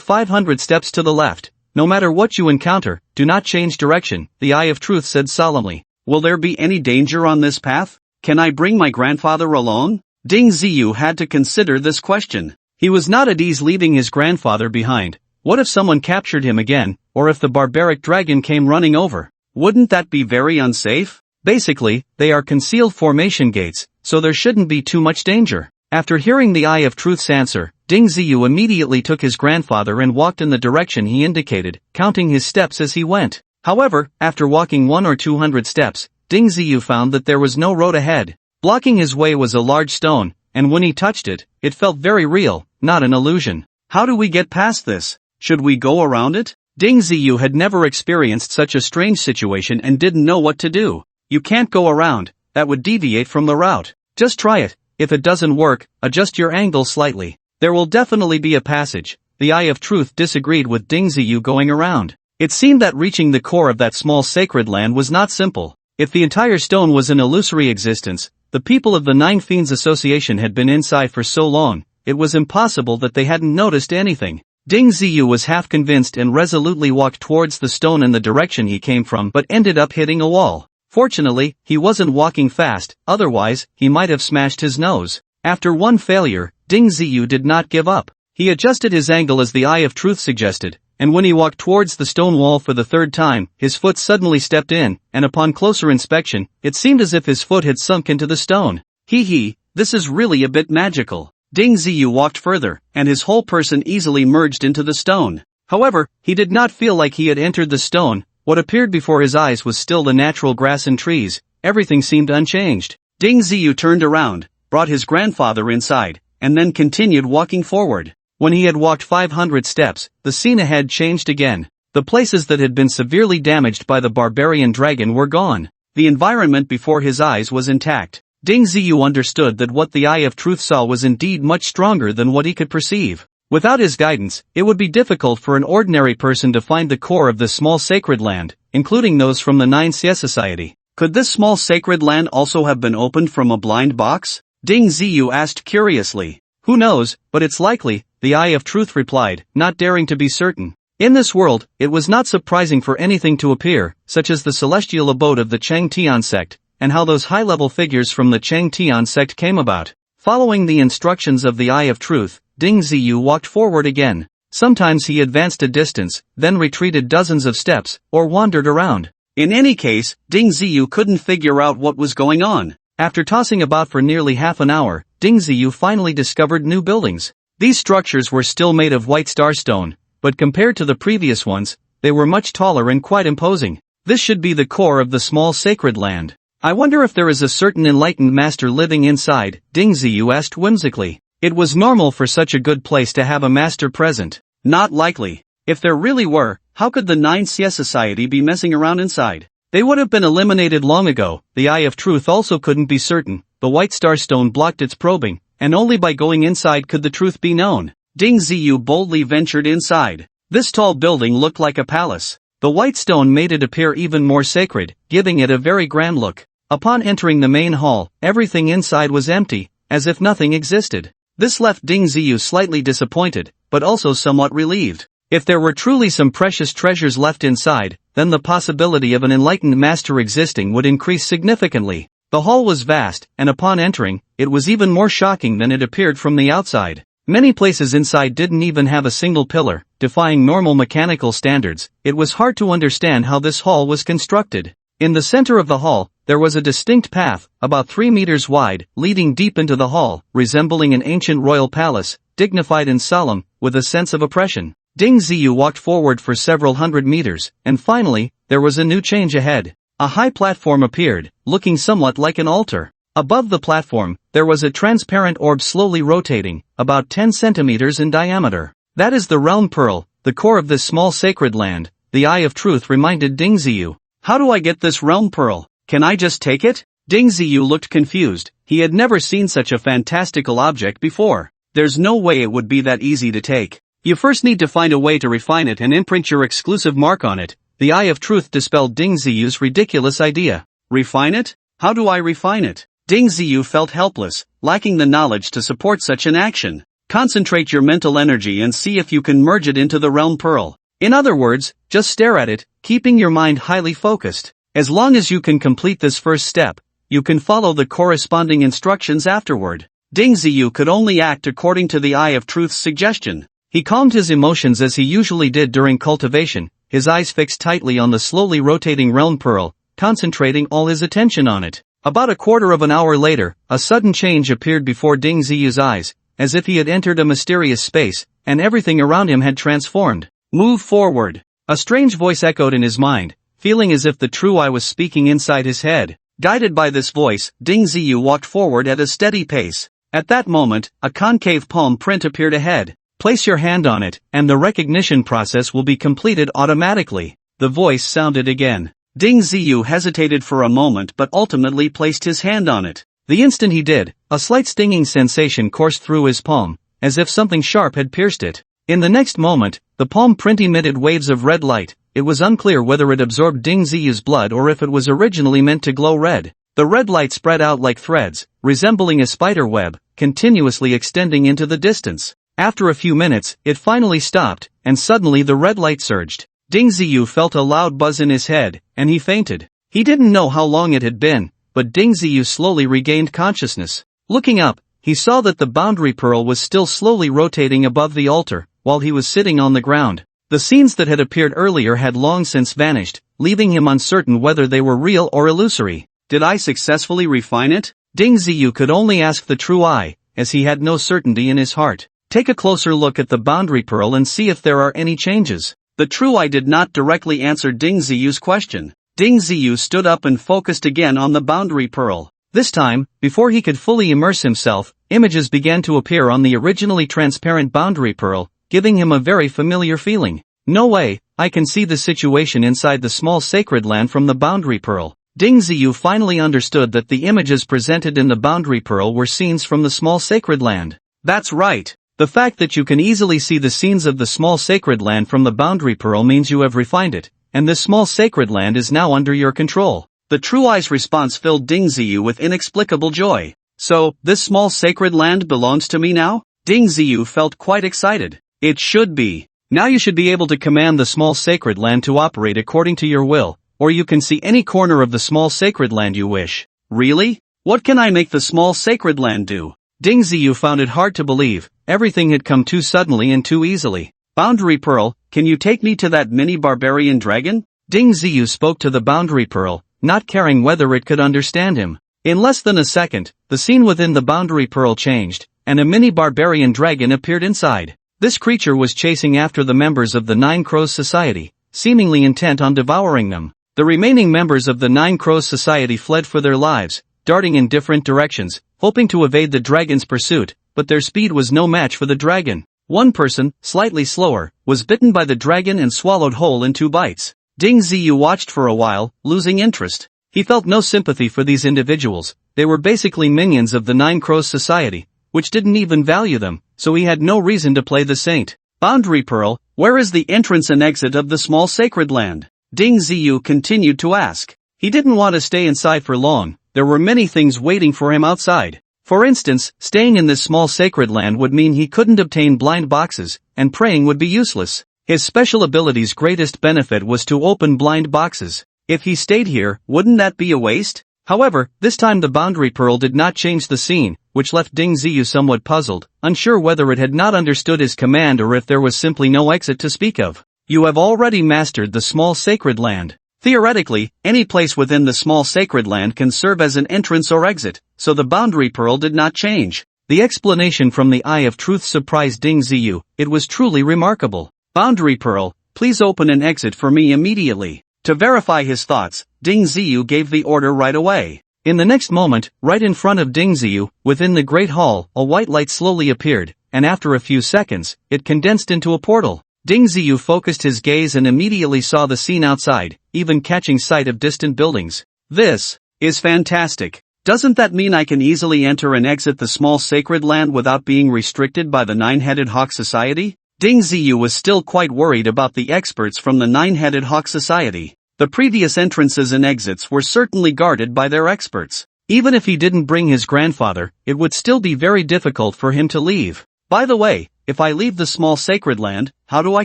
500 steps to the left. No matter what you encounter, do not change direction, the Eye of Truth said solemnly. Will there be any danger on this path? Can I bring my grandfather alone? Ding Ziyu had to consider this question. He was not at ease leaving his grandfather behind. What if someone captured him again, or if the barbaric dragon came running over? Wouldn't that be very unsafe? Basically, they are concealed formation gates, so there shouldn't be too much danger. After hearing the Eye of Truth's answer, Ding Ziyu immediately took his grandfather and walked in the direction he indicated, counting his steps as he went. However, after walking 100 or 200 steps, Ding Ziyu found that there was no road ahead. Blocking his way was a large stone, and when he touched it, it felt very real, not an illusion. How do we get past this? Should we go around it? Ding Ziyu had never experienced such a strange situation and didn't know what to do. You can't go around, that would deviate from the route. Just try it. If it doesn't work, adjust your angle slightly. There will definitely be a passage. The Eye of Truth disagreed with Ding Ziyu going around. It seemed that reaching the core of that small sacred land was not simple. If the entire stone was an illusory existence, the people of the Nine Fiends Association had been inside for so long, it was impossible that they hadn't noticed anything. Ding Ziyu was half convinced and resolutely walked towards the stone in the direction he came from but ended up hitting a wall. Fortunately, he wasn't walking fast, otherwise, he might have smashed his nose. After one failure, Ding Ziyu did not give up. He adjusted his angle as the Eye of Truth suggested, and when he walked towards the stone wall for the third time, his foot suddenly stepped in, and upon closer inspection, it seemed as if his foot had sunk into the stone. This is really a bit magical. Ding Ziyu walked further, and his whole person easily merged into the stone. However, he did not feel like he had entered the stone. What appeared before his eyes was still the natural grass and trees. Everything seemed unchanged. Ding Ziyu turned around, brought his grandfather inside, and then continued walking forward. When he had walked 500 steps, the scene ahead changed again. The places that had been severely damaged by the barbarian dragon were gone. The environment before his eyes was intact. Ding Ziyu understood that what the Eye of Truth saw was indeed much stronger than what he could perceive. Without his guidance, it would be difficult for an ordinary person to find the core of this small sacred land, including those from the Nine Xie Society. Could this small sacred land also have been opened from a blind box? Ding Ziyu asked curiously. Who knows, but it's likely, the Eye of Truth replied, not daring to be certain. In this world, it was not surprising for anything to appear, such as the celestial abode of the Cheng Tian sect, and how those high-level figures from the Cheng Tian sect came about. Following the instructions of the Eye of Truth, Ding Ziyu walked forward again. Sometimes he advanced a distance, then retreated dozens of steps, or wandered around. In any case, Ding Ziyu couldn't figure out what was going on. After tossing about for nearly half an hour, Ding Ziyu finally discovered new buildings. These structures were still made of white star stone, but compared to the previous ones, they were much taller and quite imposing. This should be the core of the small sacred land. I wonder if there is a certain enlightened master living inside, Ding Ziyu asked whimsically. It was normal for such a good place to have a master present. Not likely. If there really were, how could the Nine Xie Society be messing around inside? They would have been eliminated long ago. The Eye of Truth also couldn't be certain. The white star stone blocked its probing, and only by going inside could the truth be known. Ding Ziyu boldly ventured inside. This tall building looked like a palace. The white stone made it appear even more sacred, giving it a very grand look. Upon entering the main hall, everything inside was empty, as if nothing existed. This left Ding Ziyu slightly disappointed, but also somewhat relieved. If there were truly some precious treasures left inside, then the possibility of an enlightened master existing would increase significantly. The hall was vast, and upon entering, it was even more shocking than it appeared from the outside. Many places inside didn't even have a single pillar, defying normal mechanical standards. It was hard to understand how this hall was constructed. In the center of the hall, there was a distinct path, about 3 meters wide, leading deep into the hall, resembling an ancient royal palace, dignified and solemn, with a sense of oppression. Ding Ziyu walked forward for several hundred meters, and finally, there was a new change ahead. A high platform appeared, looking somewhat like an altar. Above the platform, there was a transparent orb slowly rotating, about 10 centimeters in diameter. That is the realm pearl, the core of this small sacred land, the Eye of Truth reminded Ding Ziyu. How do I get this realm pearl? Can I just take it? Ding Ziyu looked confused. He had never seen such a fantastical object before. There's no way it would be that easy to take. You first need to find a way to refine it and imprint your exclusive mark on it. The Eye of Truth dispelled Ding Ziyu's ridiculous idea. Refine it? How do I refine it? Ding Ziyu felt helpless, lacking the knowledge to support such an action. Concentrate your mental energy and see if you can merge it into the realm pearl. In other words, just stare at it, keeping your mind highly focused. As long as you can complete this first step, you can follow the corresponding instructions afterward. Ding Ziyu could only act according to the Eye of Truth's suggestion. He calmed his emotions as he usually did during cultivation, his eyes fixed tightly on the slowly rotating realm pearl, concentrating all his attention on it. About a quarter of an hour later, a sudden change appeared before Ding Ziyu's eyes, as if he had entered a mysterious space, and everything around him had transformed. Move forward. A strange voice echoed in his mind, feeling as if the true I was speaking inside his head. Guided by this voice, Ding Ziyu walked forward at a steady pace. At that moment, a concave palm print appeared ahead. Place your hand on it, and the recognition process will be completed automatically. The voice sounded again. Ding Ziyu hesitated for a moment but ultimately placed his hand on it. The instant he did, a slight stinging sensation coursed through his palm, as if something sharp had pierced it. In the next moment, the palm print emitted waves of red light. It was unclear whether it absorbed Ding Ziyu's blood or if it was originally meant to glow red. The red light spread out like threads, resembling a spider web, continuously extending into the distance. After a few minutes, it finally stopped, and suddenly the red light surged. Ding Ziyu felt a loud buzz in his head, and he fainted. He didn't know how long it had been, but Ding Ziyu slowly regained consciousness. Looking up, he saw that the boundary pearl was still slowly rotating above the altar, while he was sitting on the ground. The scenes that had appeared earlier had long since vanished, leaving him uncertain whether they were real or illusory. Did I successfully refine it? Ding Ziyu could only ask the true I, as he had no certainty in his heart. Take a closer look at the boundary pearl and see if there are any changes. The true I did not directly answer Ding Ziyu's question. Ding Ziyu stood up and focused again on the boundary pearl. This time, before he could fully immerse himself, images began to appear on the originally transparent boundary pearl, giving him a very familiar feeling. No way, I can see the situation inside the small sacred land from the boundary pearl. Ding Ziyu finally understood that the images presented in the boundary pearl were scenes from the small sacred land. That's right. The fact that you can easily see the scenes of the small sacred land from the boundary pearl means you have refined it, and this small sacred land is now under your control. The true I's response filled Ding Ziyu with inexplicable joy. So, this small sacred land belongs to me now? Ding Ziyu felt quite excited. It should be. Now you should be able to command the small sacred land to operate according to your will, or you can see any corner of the small sacred land you wish. Really? What can I make the small sacred land do? Ding Ziyu found it hard to believe. Everything had come too suddenly and too easily. Boundary Pearl, can you take me to that mini barbarian dragon? Ding Ziyu spoke to the Boundary Pearl, not caring whether it could understand him. In less than a second, the scene within the Boundary Pearl changed, and a mini barbarian dragon appeared inside. This creature was chasing after the members of the Nine Crows Society, seemingly intent on devouring them. The remaining members of the Nine Crows Society fled for their lives, darting in different directions, hoping to evade the dragon's pursuit, but their speed was no match for the dragon. One person, slightly slower, was bitten by the dragon and swallowed whole in 2 bites. Ding Ziyu watched for a while, losing interest. He felt no sympathy for these individuals. They were basically minions of the Nine Crows Society, which didn't even value them, so he had no reason to play the saint. Boundary Pearl, where is the entrance and exit of the small sacred land? Ding Ziyu continued to ask. He didn't want to stay inside for long. There were many things waiting for him outside. For instance, staying in this small sacred land would mean he couldn't obtain blind boxes, and praying would be useless. His special ability's greatest benefit was to open blind boxes. If he stayed here, wouldn't that be a waste? However, this time the boundary pearl did not change the scene, which left Ding Ziyu somewhat puzzled, unsure whether it had not understood his command or if there was simply no exit to speak of. You have already mastered the small sacred land. Theoretically, any place within the small sacred land can serve as an entrance or exit, so the boundary pearl did not change. The explanation from the Eye of Truth surprised Ding Ziyu. It was truly remarkable. Boundary pearl, please open an exit for me immediately. To verify his thoughts, Ding Ziyu gave the order right away. In the next moment, right in front of Ding Ziyu, within the great hall, a white light slowly appeared, and after a few seconds, it condensed into a portal. Ding Ziyu focused his gaze and immediately saw the scene outside, even catching sight of distant buildings. This is fantastic. Doesn't that mean I can easily enter and exit the small sacred land without being restricted by the Nine-Headed Hawk Society? Ding Ziyu was still quite worried about the experts from the Nine-Headed Hawk Society. The previous entrances and exits were certainly guarded by their experts. Even if he didn't bring his grandfather, it would still be very difficult for him to leave. By the way, if I leave the small sacred land, how do I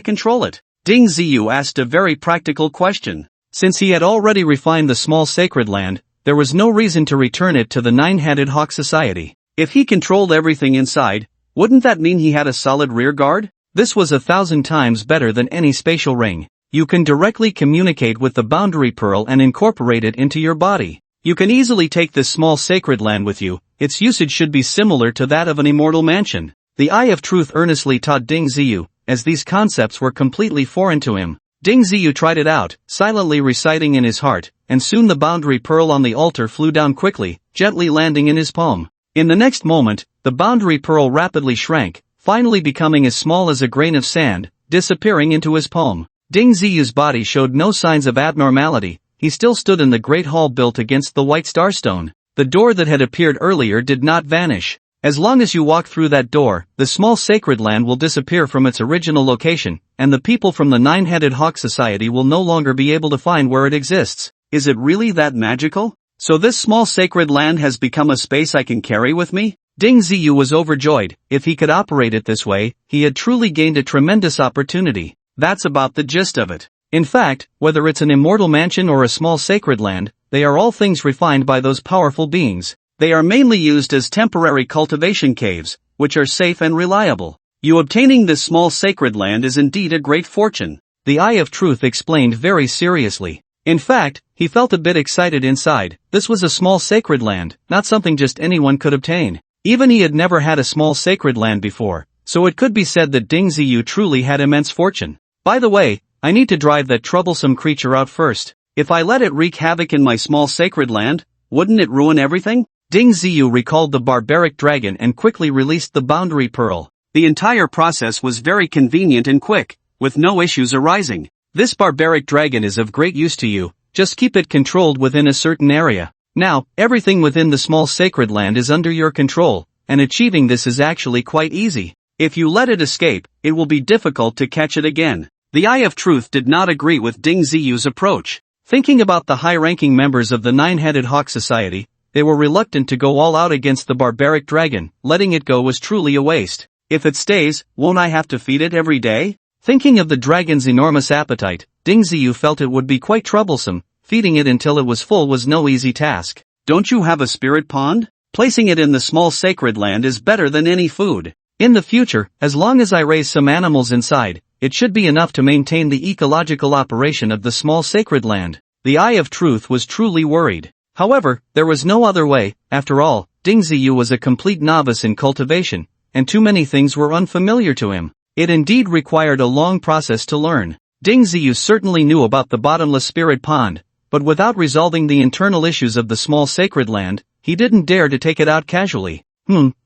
control it? Ding Ziyu asked a very practical question. Since he had already refined the small sacred land, there was no reason to return it to the Nine-Headed Hawk Society. If he controlled everything inside, wouldn't that mean he had a solid rear guard? This was 1,000 times better than any spatial ring. You can directly communicate with the boundary pearl and incorporate it into your body. You can easily take this small sacred land with you. Its usage should be similar to that of an immortal mansion. The Eye of Truth earnestly taught Ding Ziyu, as these concepts were completely foreign to him. Ding Ziyu tried it out, silently reciting in his heart, and soon the boundary pearl on the altar flew down quickly, gently landing in his palm. In the next moment, the boundary pearl rapidly shrank, finally becoming as small as a grain of sand, disappearing into his palm. Ding Ziyu's body showed no signs of abnormality. He still stood in the great hall built against the white starstone. The door that had appeared earlier did not vanish. As long as you walk through that door, the small sacred land will disappear from its original location, and the people from the Nine-Headed Hawk Society will no longer be able to find where it exists. Is it really that magical? So this small sacred land has become a space I can carry with me? Ding Ziyu was overjoyed. If he could operate it this way, he had truly gained a tremendous opportunity. That's about the gist of it. In fact, whether it's an immortal mansion or a small sacred land, they are all things refined by those powerful beings. They are mainly used as temporary cultivation caves, which are safe and reliable. You obtaining this small sacred land is indeed a great fortune. The Eye of Truth explained very seriously. In fact, he felt a bit excited inside. This was a small sacred land, not something just anyone could obtain. Even he had never had a small sacred land before, so it could be said that Ding Ziyu truly had immense fortune. By the way, I need to drive that troublesome creature out first. If I let it wreak havoc in my small sacred land, wouldn't it ruin everything? Ding Ziyu recalled the barbaric dragon and quickly released the boundary pearl. The entire process was very convenient and quick, with no issues arising. This barbaric dragon is of great use to you, just keep it controlled within a certain area. Now, everything within the small sacred land is under your control, and achieving this is actually quite easy. If you let it escape, it will be difficult to catch it again. The Eye of Truth did not agree with Ding Ziyu's approach. Thinking about the high-ranking members of the Nine-Headed Hawk Society, they were reluctant to go all out against the barbaric dragon. Letting it go was truly a waste. If it stays, won't I have to feed it every day? Thinking of the dragon's enormous appetite, Ding Ziyu felt it would be quite troublesome. Feeding it until it was full was no easy task. Don't you have a spirit pond? Placing it in the small sacred land is better than any food. In the future, as long as I raise some animals inside, it should be enough to maintain the ecological operation of the small sacred land. The Eye of Truth was truly worried. However, there was no other way. After all, Ding Ziyu was a complete novice in cultivation, and too many things were unfamiliar to him. It indeed required a long process to learn. Ding Ziyu certainly knew about the bottomless spirit pond, but without resolving the internal issues of the small sacred land, he didn't dare to take it out casually.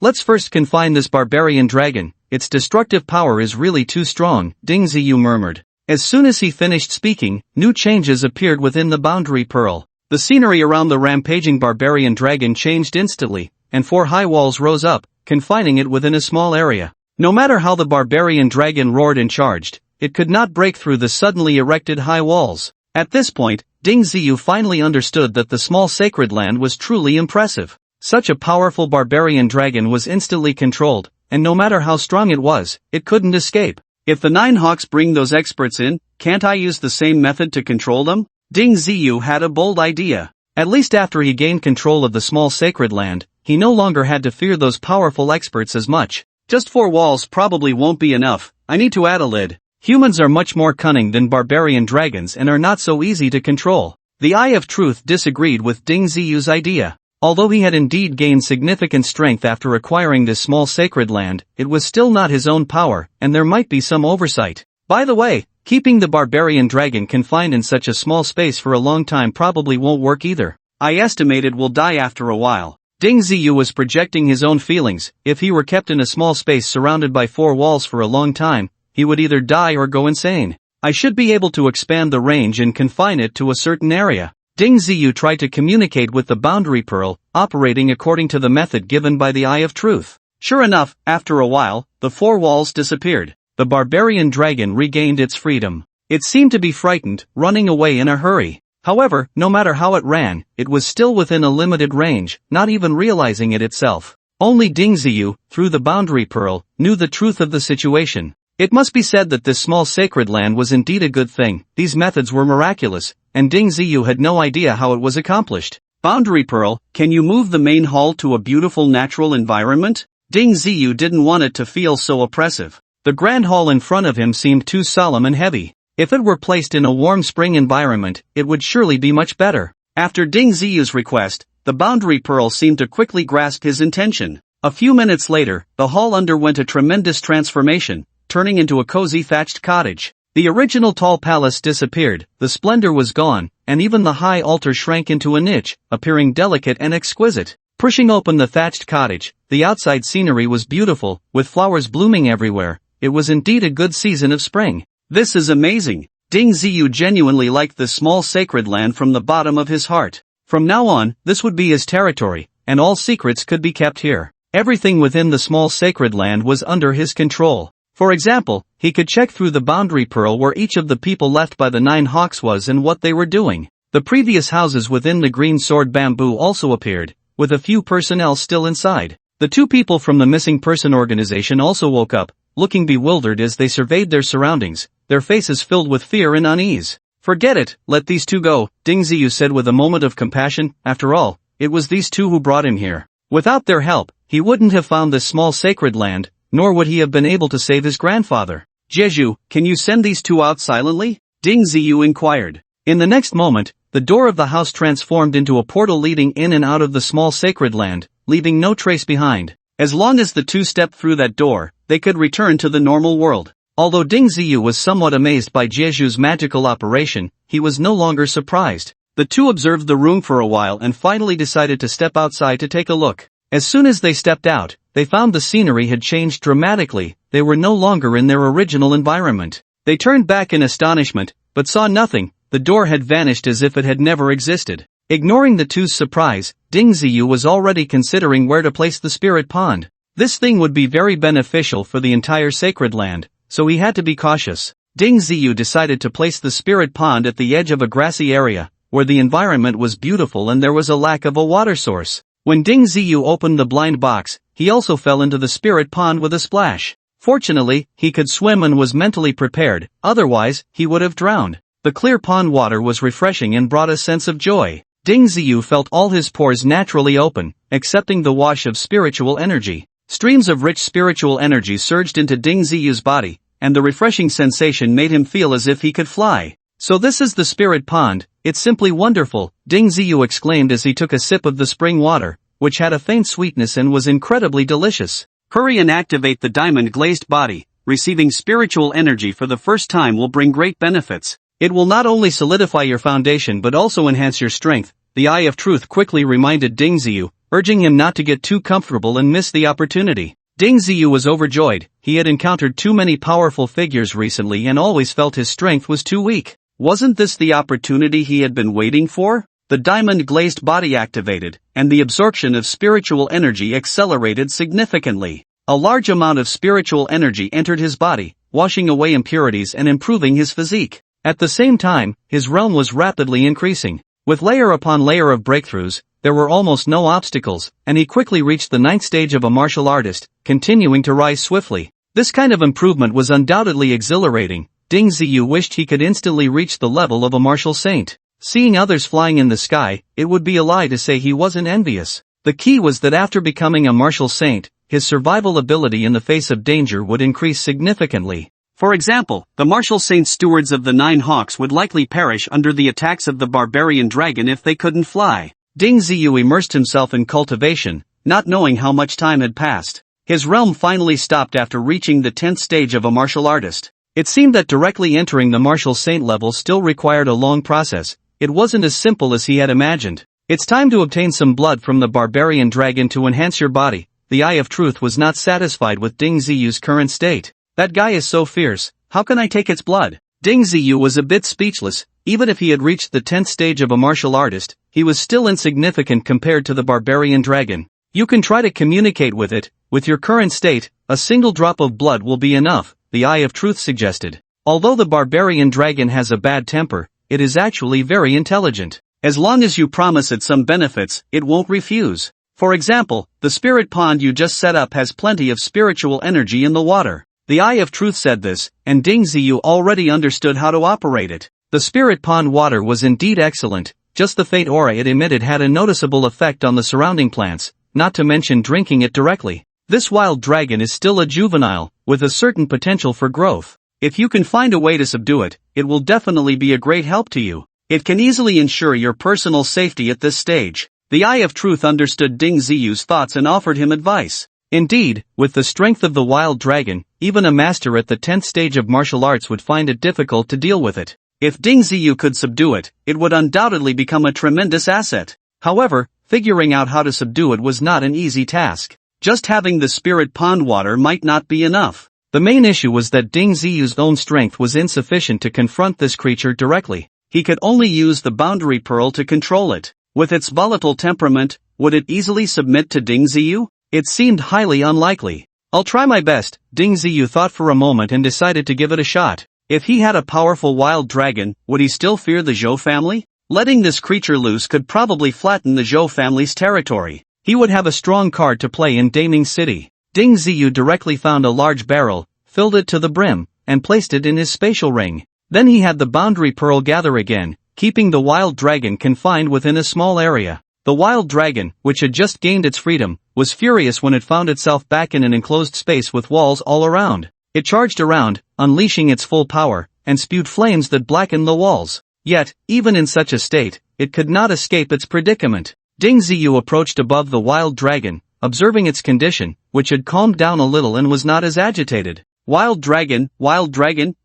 Let's first confine this barbarian dragon. Its destructive power is really too strong, Ding Ziyu murmured. As soon as he finished speaking, new changes appeared within the boundary pearl. The scenery around the rampaging barbarian dragon changed instantly, and 4 high walls rose up, confining it within a small area. No matter how the barbarian dragon roared and charged, it could not break through the suddenly erected high walls. At this point, Ding Ziyu finally understood that the small sacred land was truly impressive. Such a powerful barbarian dragon was instantly controlled, and no matter how strong it was, it couldn't escape. If the 9 hawks bring those experts in, can't I use the same method to control them? Ding Ziyu had a bold idea. At least after he gained control of the small sacred land, he no longer had to fear those powerful experts as much. Just 4 walls probably won't be enough, I need to add a lid. Humans are much more cunning than barbarian dragons and are not so easy to control. The Eye of Truth disagreed with Ding Ziyu's idea. Although he had indeed gained significant strength after acquiring this small sacred land, it was still not his own power, and there might be some oversight. By the way, keeping the barbarian dragon confined in such a small space for a long time probably won't work either. I estimate it will die after a while. Ding Ziyu was projecting his own feelings. If he were kept in a small space surrounded by 4 walls for a long time, he would either die or go insane. I should be able to expand the range and confine it to a certain area. Ding Ziyu tried to communicate with the boundary pearl, operating according to the method given by the Eye of Truth. Sure enough, after a while, the 4 walls disappeared. The barbarian dragon regained its freedom. It seemed to be frightened, running away in a hurry. However, no matter how it ran, it was still within a limited range, not even realizing it itself. Only Ding Ziyu, through the boundary pearl, knew the truth of the situation. It must be said that this small sacred land was indeed a good thing. These methods were miraculous, and Ding Ziyu had no idea how it was accomplished. Boundary pearl, can you move the main hall to a beautiful natural environment? Ding Ziyu didn't want it to feel so oppressive. The grand hall in front of him seemed too solemn and heavy. If it were placed in a warm spring environment, it would surely be much better. After Ding Ziyu's request, the boundary pearl seemed to quickly grasp his intention. A few minutes later, the hall underwent a tremendous transformation, turning into a cozy thatched cottage. The original tall palace disappeared, the splendor was gone, and even the high altar shrank into a niche, appearing delicate and exquisite. Pushing open the thatched cottage, the outside scenery was beautiful, with flowers blooming everywhere. It was indeed a good season of spring. This is amazing. Ding Ziyu genuinely liked the small sacred land from the bottom of his heart. From now on, this would be his territory, and all secrets could be kept here. Everything within the small sacred land was under his control. For example, he could check through the boundary pearl where each of the people left by the 9 hawks was and what they were doing. The previous houses within the green sword bamboo also appeared, with a few personnel still inside. The 2 people from the missing person organization also woke up, looking bewildered as they surveyed their surroundings, their faces filled with fear and unease. Forget it, let these 2 go, Ding Ziyu said with a moment of compassion. After all, it was these 2 who brought him here. Without their help, he wouldn't have found this small sacred land, nor would he have been able to save his grandfather. Jeju, can you send these 2 out silently? Ding Ziyu inquired. In the next moment, the door of the house transformed into a portal leading in and out of the small sacred land, leaving no trace behind. As long as the 2 stepped through that door, they could return to the normal world. Although Ding Ziyu was somewhat amazed by Jeju's magical operation, he was no longer surprised. The 2 observed the room for a while and finally decided to step outside to take a look. As soon as they stepped out, they found the scenery had changed dramatically. They were no longer in their original environment. They turned back in astonishment, but saw nothing. The door had vanished as if it had never existed. Ignoring the 2's surprise, Ding Ziyu was already considering where to place the spirit pond. This thing would be very beneficial for the entire sacred land, so he had to be cautious. Ding Ziyu decided to place the spirit pond at the edge of a grassy area, where the environment was beautiful and there was a lack of a water source. When Ding Ziyu opened the blind box, he also fell into the spirit pond with a splash. Fortunately, he could swim and was mentally prepared, otherwise, he would have drowned. The clear pond water was refreshing and brought a sense of joy. Ding Ziyu felt all his pores naturally open, accepting the wash of spiritual energy. Streams of rich spiritual energy surged into Ding Ziyu's body, and the refreshing sensation made him feel as if he could fly. So this is the spirit pond, it's simply wonderful, Ding Ziyu exclaimed as he took a sip of the spring water, which had a faint sweetness and was incredibly delicious. Hurry and activate the diamond glazed body. Receiving spiritual energy for the first time will bring great benefits. It will not only solidify your foundation but also enhance your strength, the Eye of Truth quickly reminded Ding Ziyu, urging him not to get too comfortable and miss the opportunity. Ding Ziyu was overjoyed. He had encountered too many powerful figures recently and always felt his strength was too weak. Wasn't this the opportunity he had been waiting for? The diamond glazed body activated, and the absorption of spiritual energy accelerated significantly. A large amount of spiritual energy entered his body, washing away impurities and improving his physique. At the same time, his realm was rapidly increasing. With layer upon layer of breakthroughs, there were almost no obstacles, and he quickly reached the 9th stage of a martial artist, continuing to rise swiftly. This kind of improvement was undoubtedly exhilarating. Ding Ziyu wished he could instantly reach the level of a martial saint. Seeing others flying in the sky, it would be a lie to say he wasn't envious. The key was that after becoming a martial saint, his survival ability in the face of danger would increase significantly. For example, the martial saint stewards of the 9 hawks would likely perish under the attacks of the barbarian dragon if they couldn't fly. Ding Ziyu immersed himself in cultivation, not knowing how much time had passed. His realm finally stopped after reaching the 10th stage of a martial artist. It seemed that directly entering the martial saint level still required a long process. It wasn't as simple as he had imagined. It's time to obtain some blood from the barbarian dragon to enhance your body. The Eye of Truth was not satisfied with Ding Ziyu's current state. That guy is so fierce, how can I take its blood? Ding Ziyu was a bit speechless. Even if he had reached the 10th stage of a martial artist, he was still insignificant compared to the barbarian dragon. You can try to communicate with it. With your current state, a single drop of blood will be enough, the Eye of Truth suggested. Although the barbarian dragon has a bad temper, it is actually very intelligent. As long as you promise it some benefits, it won't refuse. For example, the spirit pond you just set up has plenty of spiritual energy in the water. The Eye of Truth said this, and Ding Ziyu already understood how to operate it. The spirit pond water was indeed excellent, just the faint aura it emitted had a noticeable effect on the surrounding plants, not to mention drinking it directly. This wild dragon is still a juvenile, with a certain potential for growth. If you can find a way to subdue it, it will definitely be a great help to you. It can easily ensure your personal safety at this stage. The Eye of Truth understood Ding Ziyu's thoughts and offered him advice. Indeed, with the strength of the wild dragon, even a master at the 10th stage of martial arts would find it difficult to deal with it. If Ding Ziyu could subdue it, it would undoubtedly become a tremendous asset. However, figuring out how to subdue it was not an easy task. Just having the spirit pond water might not be enough. The main issue was that Ding Ziyu's own strength was insufficient to confront this creature directly. He could only use the boundary pearl to control it. With its volatile temperament, would it easily submit to Ding Ziyu? It seemed highly unlikely. I'll try my best, Ding Ziyu thought for a moment and decided to give it a shot. If he had a powerful wild dragon, would he still fear the Zhou family? Letting this creature loose could probably flatten the Zhou family's territory. He would have a strong card to play in Daming City. Ding Ziyu directly found a large barrel, filled it to the brim, and placed it in his spatial ring. Then he had the boundary pearl gather again, keeping the wild dragon confined within a small area. The wild dragon, which had just gained its freedom, was furious when it found itself back in an enclosed space with walls all around. It charged around, unleashing its full power, and spewed flames that blackened the walls. Yet, even in such a state, it could not escape its predicament. Ding Ziyu approached above the wild dragon, observing its condition, which had calmed down a little and was not as agitated. Wild dragon,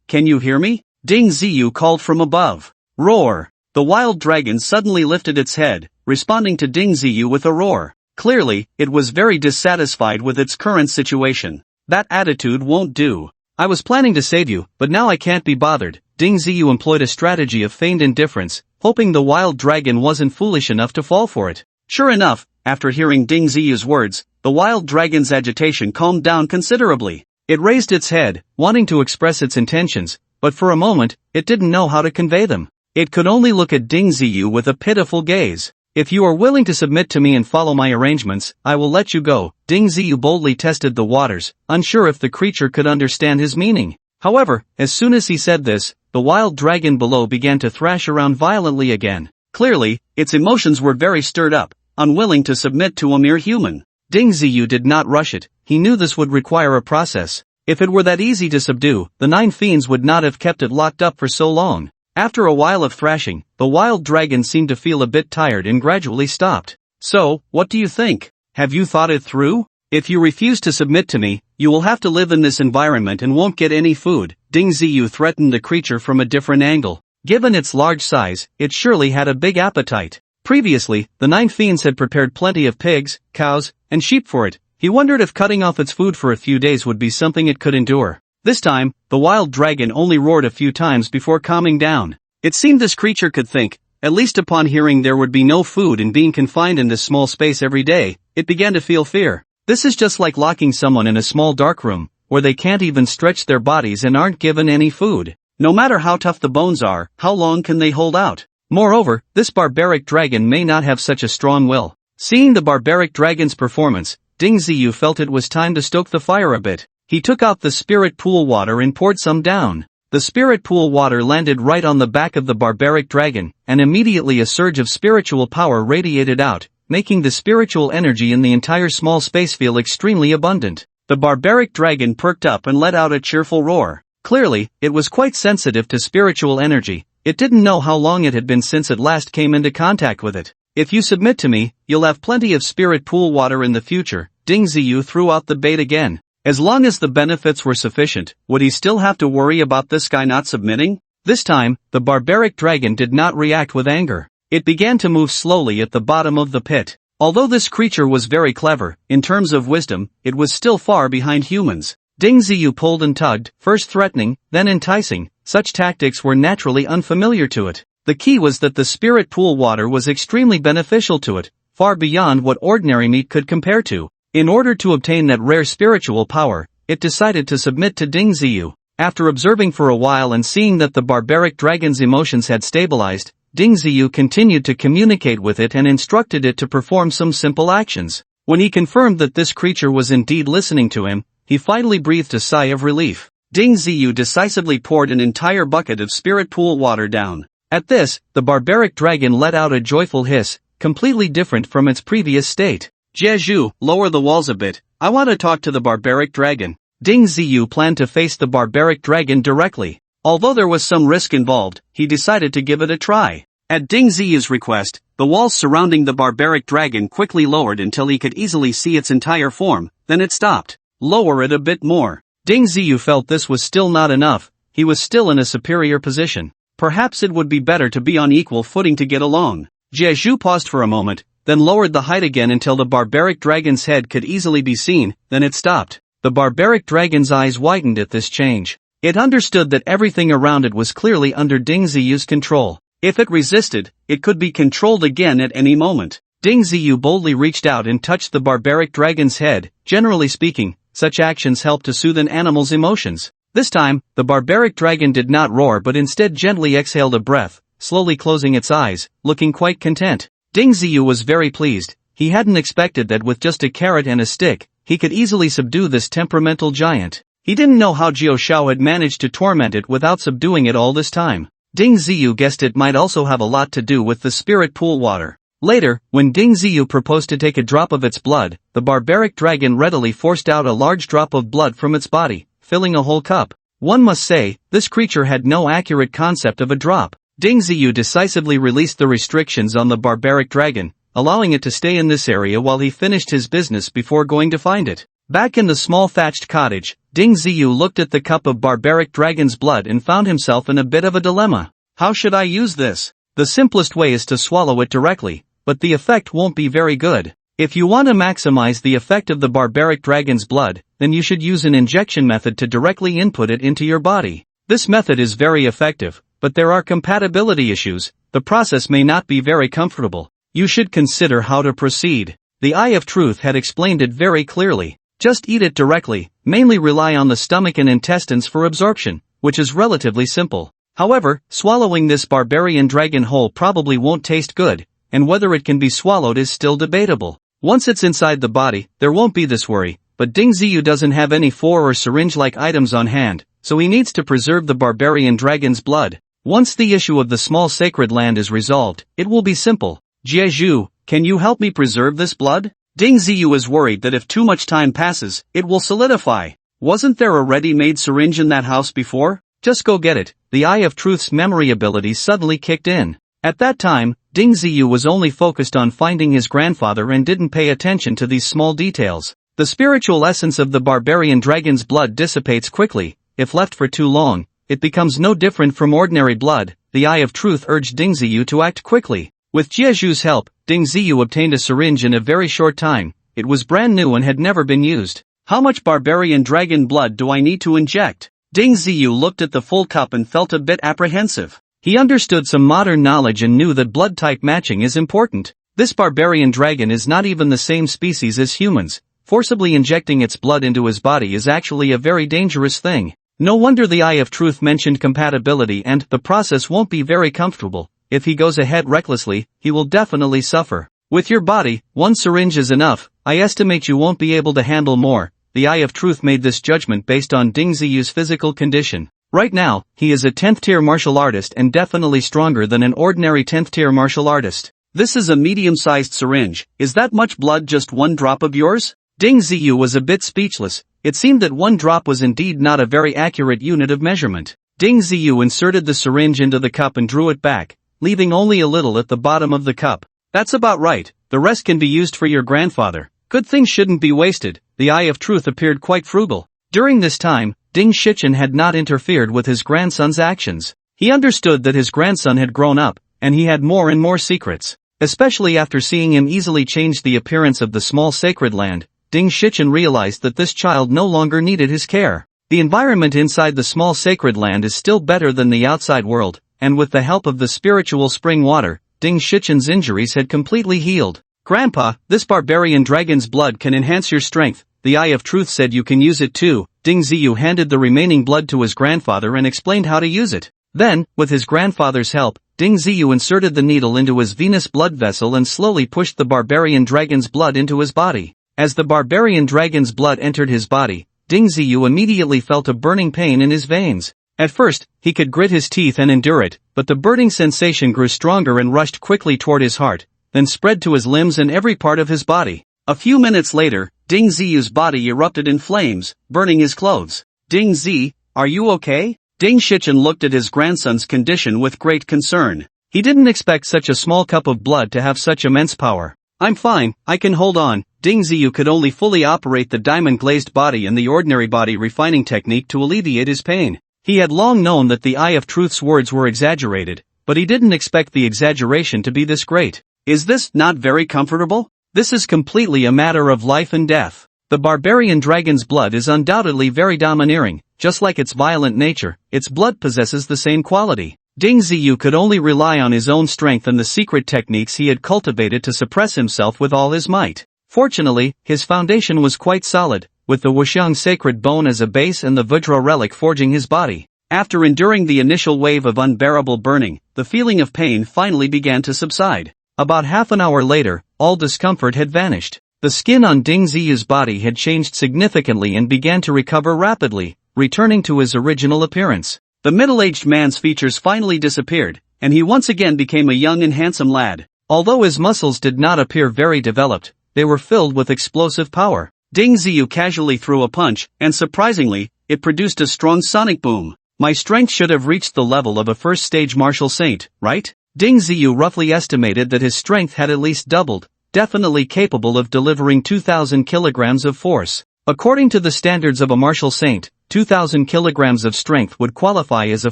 can you hear me? Ding Ziyu called from above. Roar! The wild dragon suddenly lifted its head, responding to Ding Ziyu with a roar. Clearly, it was very dissatisfied with its current situation. That attitude won't do. I was planning to save you, but now I can't be bothered. Ding Ziyu employed a strategy of feigned indifference, hoping the wild dragon wasn't foolish enough to fall for it. Sure enough, after hearing Ding Ziyu's words, the wild dragon's agitation calmed down considerably. It raised its head, wanting to express its intentions, but for a moment, it didn't know how to convey them. It could only look at Ding Ziyu with a pitiful gaze. If you are willing to submit to me and follow my arrangements, I will let you go. Ding Ziyu boldly tested the waters, unsure if the creature could understand his meaning. However, as soon as he said this, the wild dragon below began to thrash around violently again. Clearly, its emotions were very stirred up, unwilling to submit to a mere human. Ding Ziyu did not rush it. He knew this would require a process. If it were that easy to subdue, the 9 fiends would not have kept it locked up for so long. After a while of thrashing, the wild dragon seemed to feel a bit tired and gradually stopped. So, what do you think? Have you thought it through? If you refuse to submit to me, you will have to live in this environment and won't get any food. Ding Ziyu threatened the creature from a different angle. Given its large size, it surely had a big appetite. Previously, the 9 fiends had prepared plenty of pigs, cows, and sheep for it. He wondered if cutting off its food for a few days would be something it could endure. This time, the wild dragon only roared a few times before calming down. It seemed this creature could think. At least upon hearing there would be no food and being confined in this small space every day, it began to feel fear. This is just like locking someone in a small dark room, where they can't even stretch their bodies and aren't given any food. No matter how tough the bones are, how long can they hold out? Moreover, this barbaric dragon may not have such a strong will. Seeing the barbaric dragon's performance, Ding Ziyu felt it was time to stoke the fire a bit. He took out the spirit pool water and poured some down. The spirit pool water landed right on the back of the barbaric dragon, and immediately a surge of spiritual power radiated out, making the spiritual energy in the entire small space feel extremely abundant. The barbaric dragon perked up and let out a cheerful roar. Clearly, it was quite sensitive to spiritual energy. It didn't know how long it had been since it last came into contact with it. If you submit to me, you'll have plenty of spirit pool water in the future. Ding Ziyu threw out the bait again. As long as the benefits were sufficient, would he still have to worry about this guy not submitting? This time, the barbaric dragon did not react with anger. It began to move slowly at the bottom of the pit. Although this creature was very clever, in terms of wisdom, it was still far behind humans. Ding Ziyu pulled and tugged, first threatening, then enticing. Such tactics were naturally unfamiliar to it. The key was that the spirit pool water was extremely beneficial to it, far beyond what ordinary meat could compare to. In order to obtain that rare spiritual power, it decided to submit to Ding Ziyu. After observing for a while and seeing that the barbaric dragon's emotions had stabilized, Ding Ziyu continued to communicate with it and instructed it to perform some simple actions. When he confirmed that this creature was indeed listening to him, he finally breathed a sigh of relief. Ding Ziyu decisively poured an entire bucket of spirit pool water down. At this, the barbaric dragon let out a joyful hiss, completely different from its previous state. Jeju, lower the walls a bit, I want to talk to the barbaric dragon. Ding Ziyu planned to face the barbaric dragon directly. Although there was some risk involved, he decided to give it a try. At Ding Ziyu's request, the walls surrounding the barbaric dragon quickly lowered until he could easily see its entire form, then it stopped. Lower it a bit more. Ding Ziyu felt this was still not enough. He was still in a superior position. Perhaps it would be better to be on equal footing to get along. Jeju paused for a moment, then lowered the height again until the barbaric dragon's head could easily be seen, then it stopped. The barbaric dragon's eyes widened at this change. It understood that everything around it was clearly under Ding Ziyu's control. If it resisted, it could be controlled again at any moment. Ding Ziyu boldly reached out and touched the barbaric dragon's head. Generally speaking, such actions help to soothe an animal's emotions. This time, the barbaric dragon did not roar but instead gently exhaled a breath, slowly closing its eyes, looking quite content. Ding Ziyu was very pleased. He hadn't expected that with just a carrot and a stick, he could easily subdue this temperamental giant. He didn't know how Jiao Shao had managed to torment it without subduing it all this time. Ding Ziyu guessed it might also have a lot to do with the spirit pool water. Later, when Ding Ziyu proposed to take a drop of its blood, the barbaric dragon readily forced out a large drop of blood from its body, filling a whole cup. One must say, this creature had no accurate concept of a drop. Ding Ziyu decisively released the restrictions on the barbaric dragon, allowing it to stay in this area while he finished his business before going to find it. Back in the small thatched cottage, Ding Ziyu looked at the cup of barbaric dragon's blood and found himself in a bit of a dilemma. How should I use this? The simplest way is to swallow it directly, but the effect won't be very good. If you want to maximize the effect of the barbaric dragon's blood, then you should use an injection method to directly input it into your body. This method is very effective, but there are compatibility issues. The process may not be very comfortable. You should consider how to proceed. The Eye of Truth had explained it very clearly. Just eat it directly, mainly rely on the stomach and intestines for absorption, which is relatively simple. However, swallowing this barbarian dragon whole probably won't taste good, and whether it can be swallowed is still debatable. Once it's inside the body, there won't be this worry, but Ding Ziyu doesn't have any four or syringe-like items on hand, so he needs to preserve the barbarian dragon's blood. Once the issue of the small sacred land is resolved, it will be simple. Jeju, can you help me preserve this blood? Ding Ziyu is worried that if too much time passes, it will solidify. Wasn't there a ready-made syringe in that house before? Just go get it. The Eye of Truth's memory ability suddenly kicked in. At that time, Ding Ziyu was only focused on finding his grandfather and didn't pay attention to these small details. The spiritual essence of the barbarian dragon's blood dissipates quickly. If left for too long, it becomes no different from ordinary blood. The Eye of Truth urged Ding Ziyu to act quickly. With Jeju's help, Ding Ziyu obtained a syringe in a very short time. It was brand new and had never been used. How much barbarian dragon blood do I need to inject? Ding Ziyu looked at the full cup and felt a bit apprehensive. He understood some modern knowledge and knew that blood type matching is important. This barbarian dragon is not even the same species as humans. Forcibly injecting its blood into his body is actually a very dangerous thing. No wonder the Eye of Truth mentioned compatibility, and the process won't be very comfortable. if he goes ahead recklessly, he will definitely suffer. With your body, 1 syringe is enough, I estimate you won't be able to handle more. The Eye of Truth made this judgment based on Ding Ziyu's physical condition. Right now, he is a 10th tier martial artist and definitely stronger than an ordinary 10th tier martial artist. This is a medium-sized syringe, is that much blood just 1 drop of yours? Ding Ziyu was a bit speechless, it seemed that 1 drop was indeed not a very accurate unit of measurement. Ding Ziyu inserted the syringe into the cup and drew it back, leaving only a little at the bottom of the cup. That's about right, the rest can be used for your grandfather. Good things shouldn't be wasted. The Eye of Truth appeared quite frugal. During this time, Ding Shichen had not interfered with his grandson's actions. He understood that his grandson had grown up, and he had more and more secrets. Especially after seeing him easily change the appearance of the small sacred land, Ding Shichen realized that this child no longer needed his care. The environment inside the small sacred land is still better than the outside world, and with the help of the spiritual spring water, Ding Shichen's injuries had completely healed. Grandpa, this barbarian dragon's blood can enhance your strength. The Eye of Truth said you can use it too. Ding Ziyu handed the remaining blood to his grandfather and explained how to use it. Then, with his grandfather's help, Ding Ziyu inserted the needle into his venous blood vessel and slowly pushed the barbarian dragon's blood into his body. As the barbarian dragon's blood entered his body, Ding Ziyu immediately felt a burning pain in his veins. At first, he could grit his teeth and endure it, but the burning sensation grew stronger and rushed quickly toward his heart, then spread to his limbs and every part of his body. A few minutes later, Ding Ziyu's body erupted in flames, burning his clothes. Ding Zi, are you okay? Ding Shichen looked at his grandson's condition with great concern. He didn't expect such a small cup of blood to have such immense power. I'm fine, I can hold on. Ding Ziyu could only fully operate the diamond-glazed body and the ordinary body refining technique to alleviate his pain. He had long known that the Eye of Truth's words were exaggerated, but he didn't expect the exaggeration to be this great. Is this not very comfortable? This is completely a matter of life and death. The barbarian dragon's blood is undoubtedly very domineering, just like its violent nature, its blood possesses the same quality. Ding Ziyu could only rely on his own strength and the secret techniques he had cultivated to suppress himself with all his might. Fortunately, his foundation was quite solid, with the Wuxiang sacred bone as a base and the Vajra relic forging his body. After enduring the initial wave of unbearable burning, the feeling of pain finally began to subside. About half an hour later, all discomfort had vanished. The skin on Ding Ziyu's body had changed significantly and began to recover rapidly, returning to his original appearance. The middle-aged man's features finally disappeared, and he once again became a young and handsome lad. Although his muscles did not appear very developed, they were filled with explosive power. Ding Ziyu casually threw a punch, and surprisingly, it produced a strong sonic boom. My strength should have reached the level of a first-stage martial saint, right? Ding Ziyu roughly estimated that his strength had at least doubled, definitely capable of delivering 2,000 kilograms of force. According to the standards of a martial saint, 2,000 kilograms of strength would qualify as a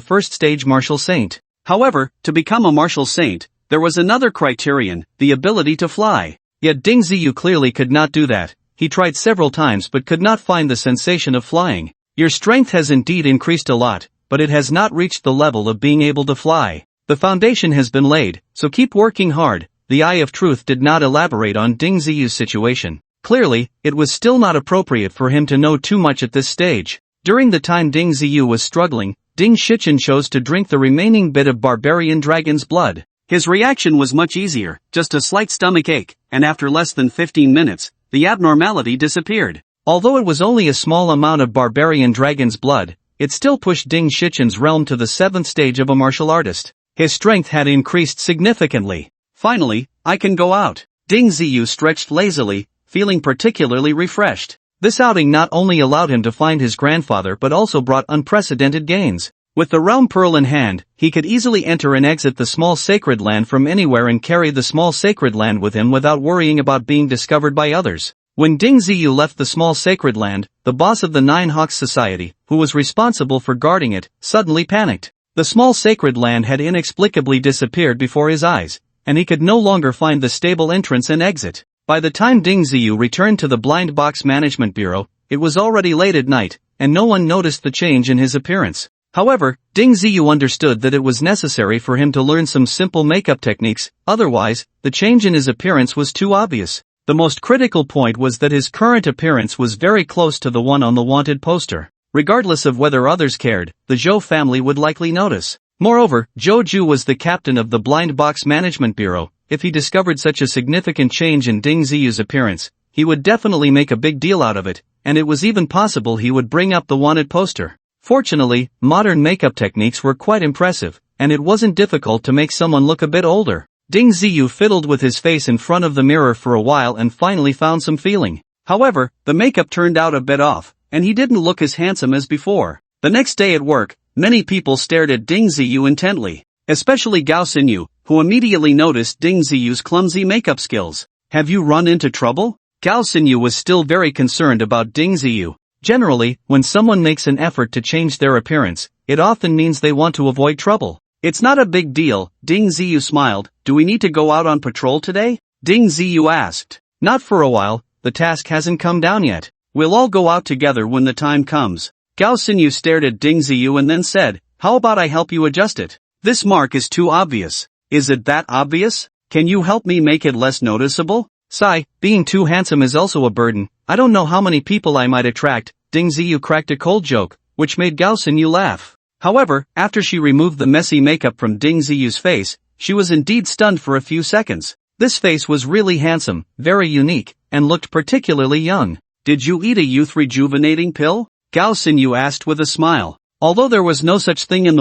first-stage martial saint. However, to become a martial saint, there was another criterion, the ability to fly. Yet Ding Ziyu clearly could not do that. He tried several times but could not find the sensation of flying. Your strength has indeed increased a lot, but it has not reached the level of being able to fly. The foundation has been laid, so keep working hard. The Eye of Truth did not elaborate on Ding Ziyu's situation. Clearly, it was still not appropriate for him to know too much at this stage. During the time Ding Ziyu was struggling, Ding Shichen chose to drink the remaining bit of barbarian dragon's blood. His reaction was much easier, just a slight stomach ache, and after less than 15 minutes, the abnormality disappeared. Although it was only a small amount of barbarian dragon's blood, it still pushed Ding Shichen's realm to the 7th stage of a martial artist. His strength had increased significantly. Finally, I can go out. Ding Ziyu stretched lazily, feeling particularly refreshed. This outing not only allowed him to find his grandfather but also brought unprecedented gains. With the realm pearl in hand, he could easily enter and exit the small sacred land from anywhere and carry the small sacred land with him without worrying about being discovered by others. When Ding Ziyu left the small sacred land, the boss of the Nine Hawks Society, who was responsible for guarding it, suddenly panicked. The small sacred land had inexplicably disappeared before his eyes, and he could no longer find the stable entrance and exit. By the time Ding Ziyu returned to the Blind Box Management Bureau, it was already late at night, and no one noticed the change in his appearance. However, Ding Ziyu understood that it was necessary for him to learn some simple makeup techniques, otherwise, the change in his appearance was too obvious. The most critical point was that his current appearance was very close to the one on the wanted poster. Regardless of whether others cared, the Zhou family would likely notice. Moreover, Joju was the captain of the Blind Box Management Bureau. If he discovered such a significant change in Ding Ziyu's appearance, he would definitely make a big deal out of it, and it was even possible he would bring up the wanted poster. Fortunately, modern makeup techniques were quite impressive, and it wasn't difficult to make someone look a bit older. Ding Ziyu fiddled with his face in front of the mirror for a while and finally found some feeling. However, the makeup turned out a bit off, and he didn't look as handsome as before. The next day at work, many people stared at Ding Ziyu intently, especially Gao Xinyu, who immediately noticed Ding Ziyu's clumsy makeup skills. Have you run into trouble? Gao Xinyu was still very concerned about Ding Ziyu. Generally, when someone makes an effort to change their appearance, it often means they want to avoid trouble. It's not a big deal, Ding Ziyu smiled. Do we need to go out on patrol today? Ding Ziyu asked. Not for a while, the task hasn't come down yet. We'll all go out together when the time comes. Gao Xinyu stared at Ding Ziyu and then said, how about I help you adjust it? This mark is too obvious. Is it that obvious? Can you help me make it less noticeable? Sigh, being too handsome is also a burden. I don't know how many people I might attract. Ding Ziyu cracked a cold joke, which made Gao Xinyu laugh. However, after she removed the messy makeup from Ding Ziyu's face, she was indeed stunned for a few seconds. This face was really handsome, very unique, and looked particularly young. Did you eat a youth rejuvenating pill? Gao Xinyu asked with a smile. Although there was no such thing in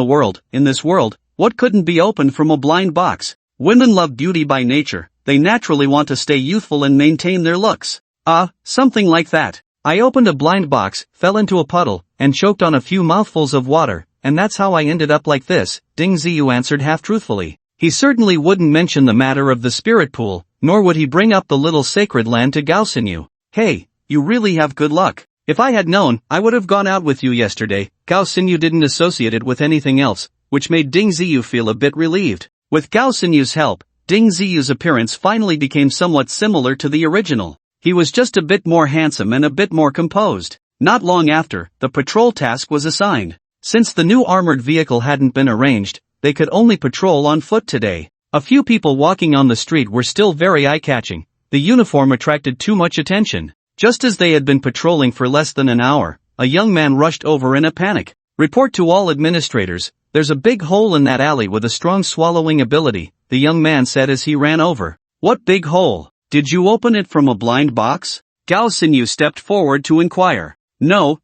this world, what couldn't be opened from a blind box? Women love beauty by nature, they naturally want to stay youthful and maintain their looks. Something like that. I opened a blind box, fell into a puddle, and choked on a few mouthfuls of water, and that's how I ended up like this, Ding Ziyu answered half-truthfully. He certainly wouldn't mention the matter of the spirit pool, nor would he bring up the little sacred land to Gao Xinyu. Hey, you really have good luck. If I had known, I would have gone out with you yesterday. Gao Xinyu didn't associate it with anything else, which made Ding Ziyu feel a bit relieved. With Gao Xinyu's help, Ding Ziyu's appearance finally became somewhat similar to the original. He was just a bit more handsome and a bit more composed. Not long after, the patrol task was assigned. Since the new armored vehicle hadn't been arranged, they could only patrol on foot today. A few people walking on the street were still very eye-catching. The uniform attracted too much attention. Just as they had been patrolling for less than an hour, a young man rushed over in a panic. Report to all administrators, there's a big hole in that alley with a strong swallowing ability, the young man said as he ran over. What big hole? Did you open it from a blind box? Gao Xinyu stepped forward to inquire. No.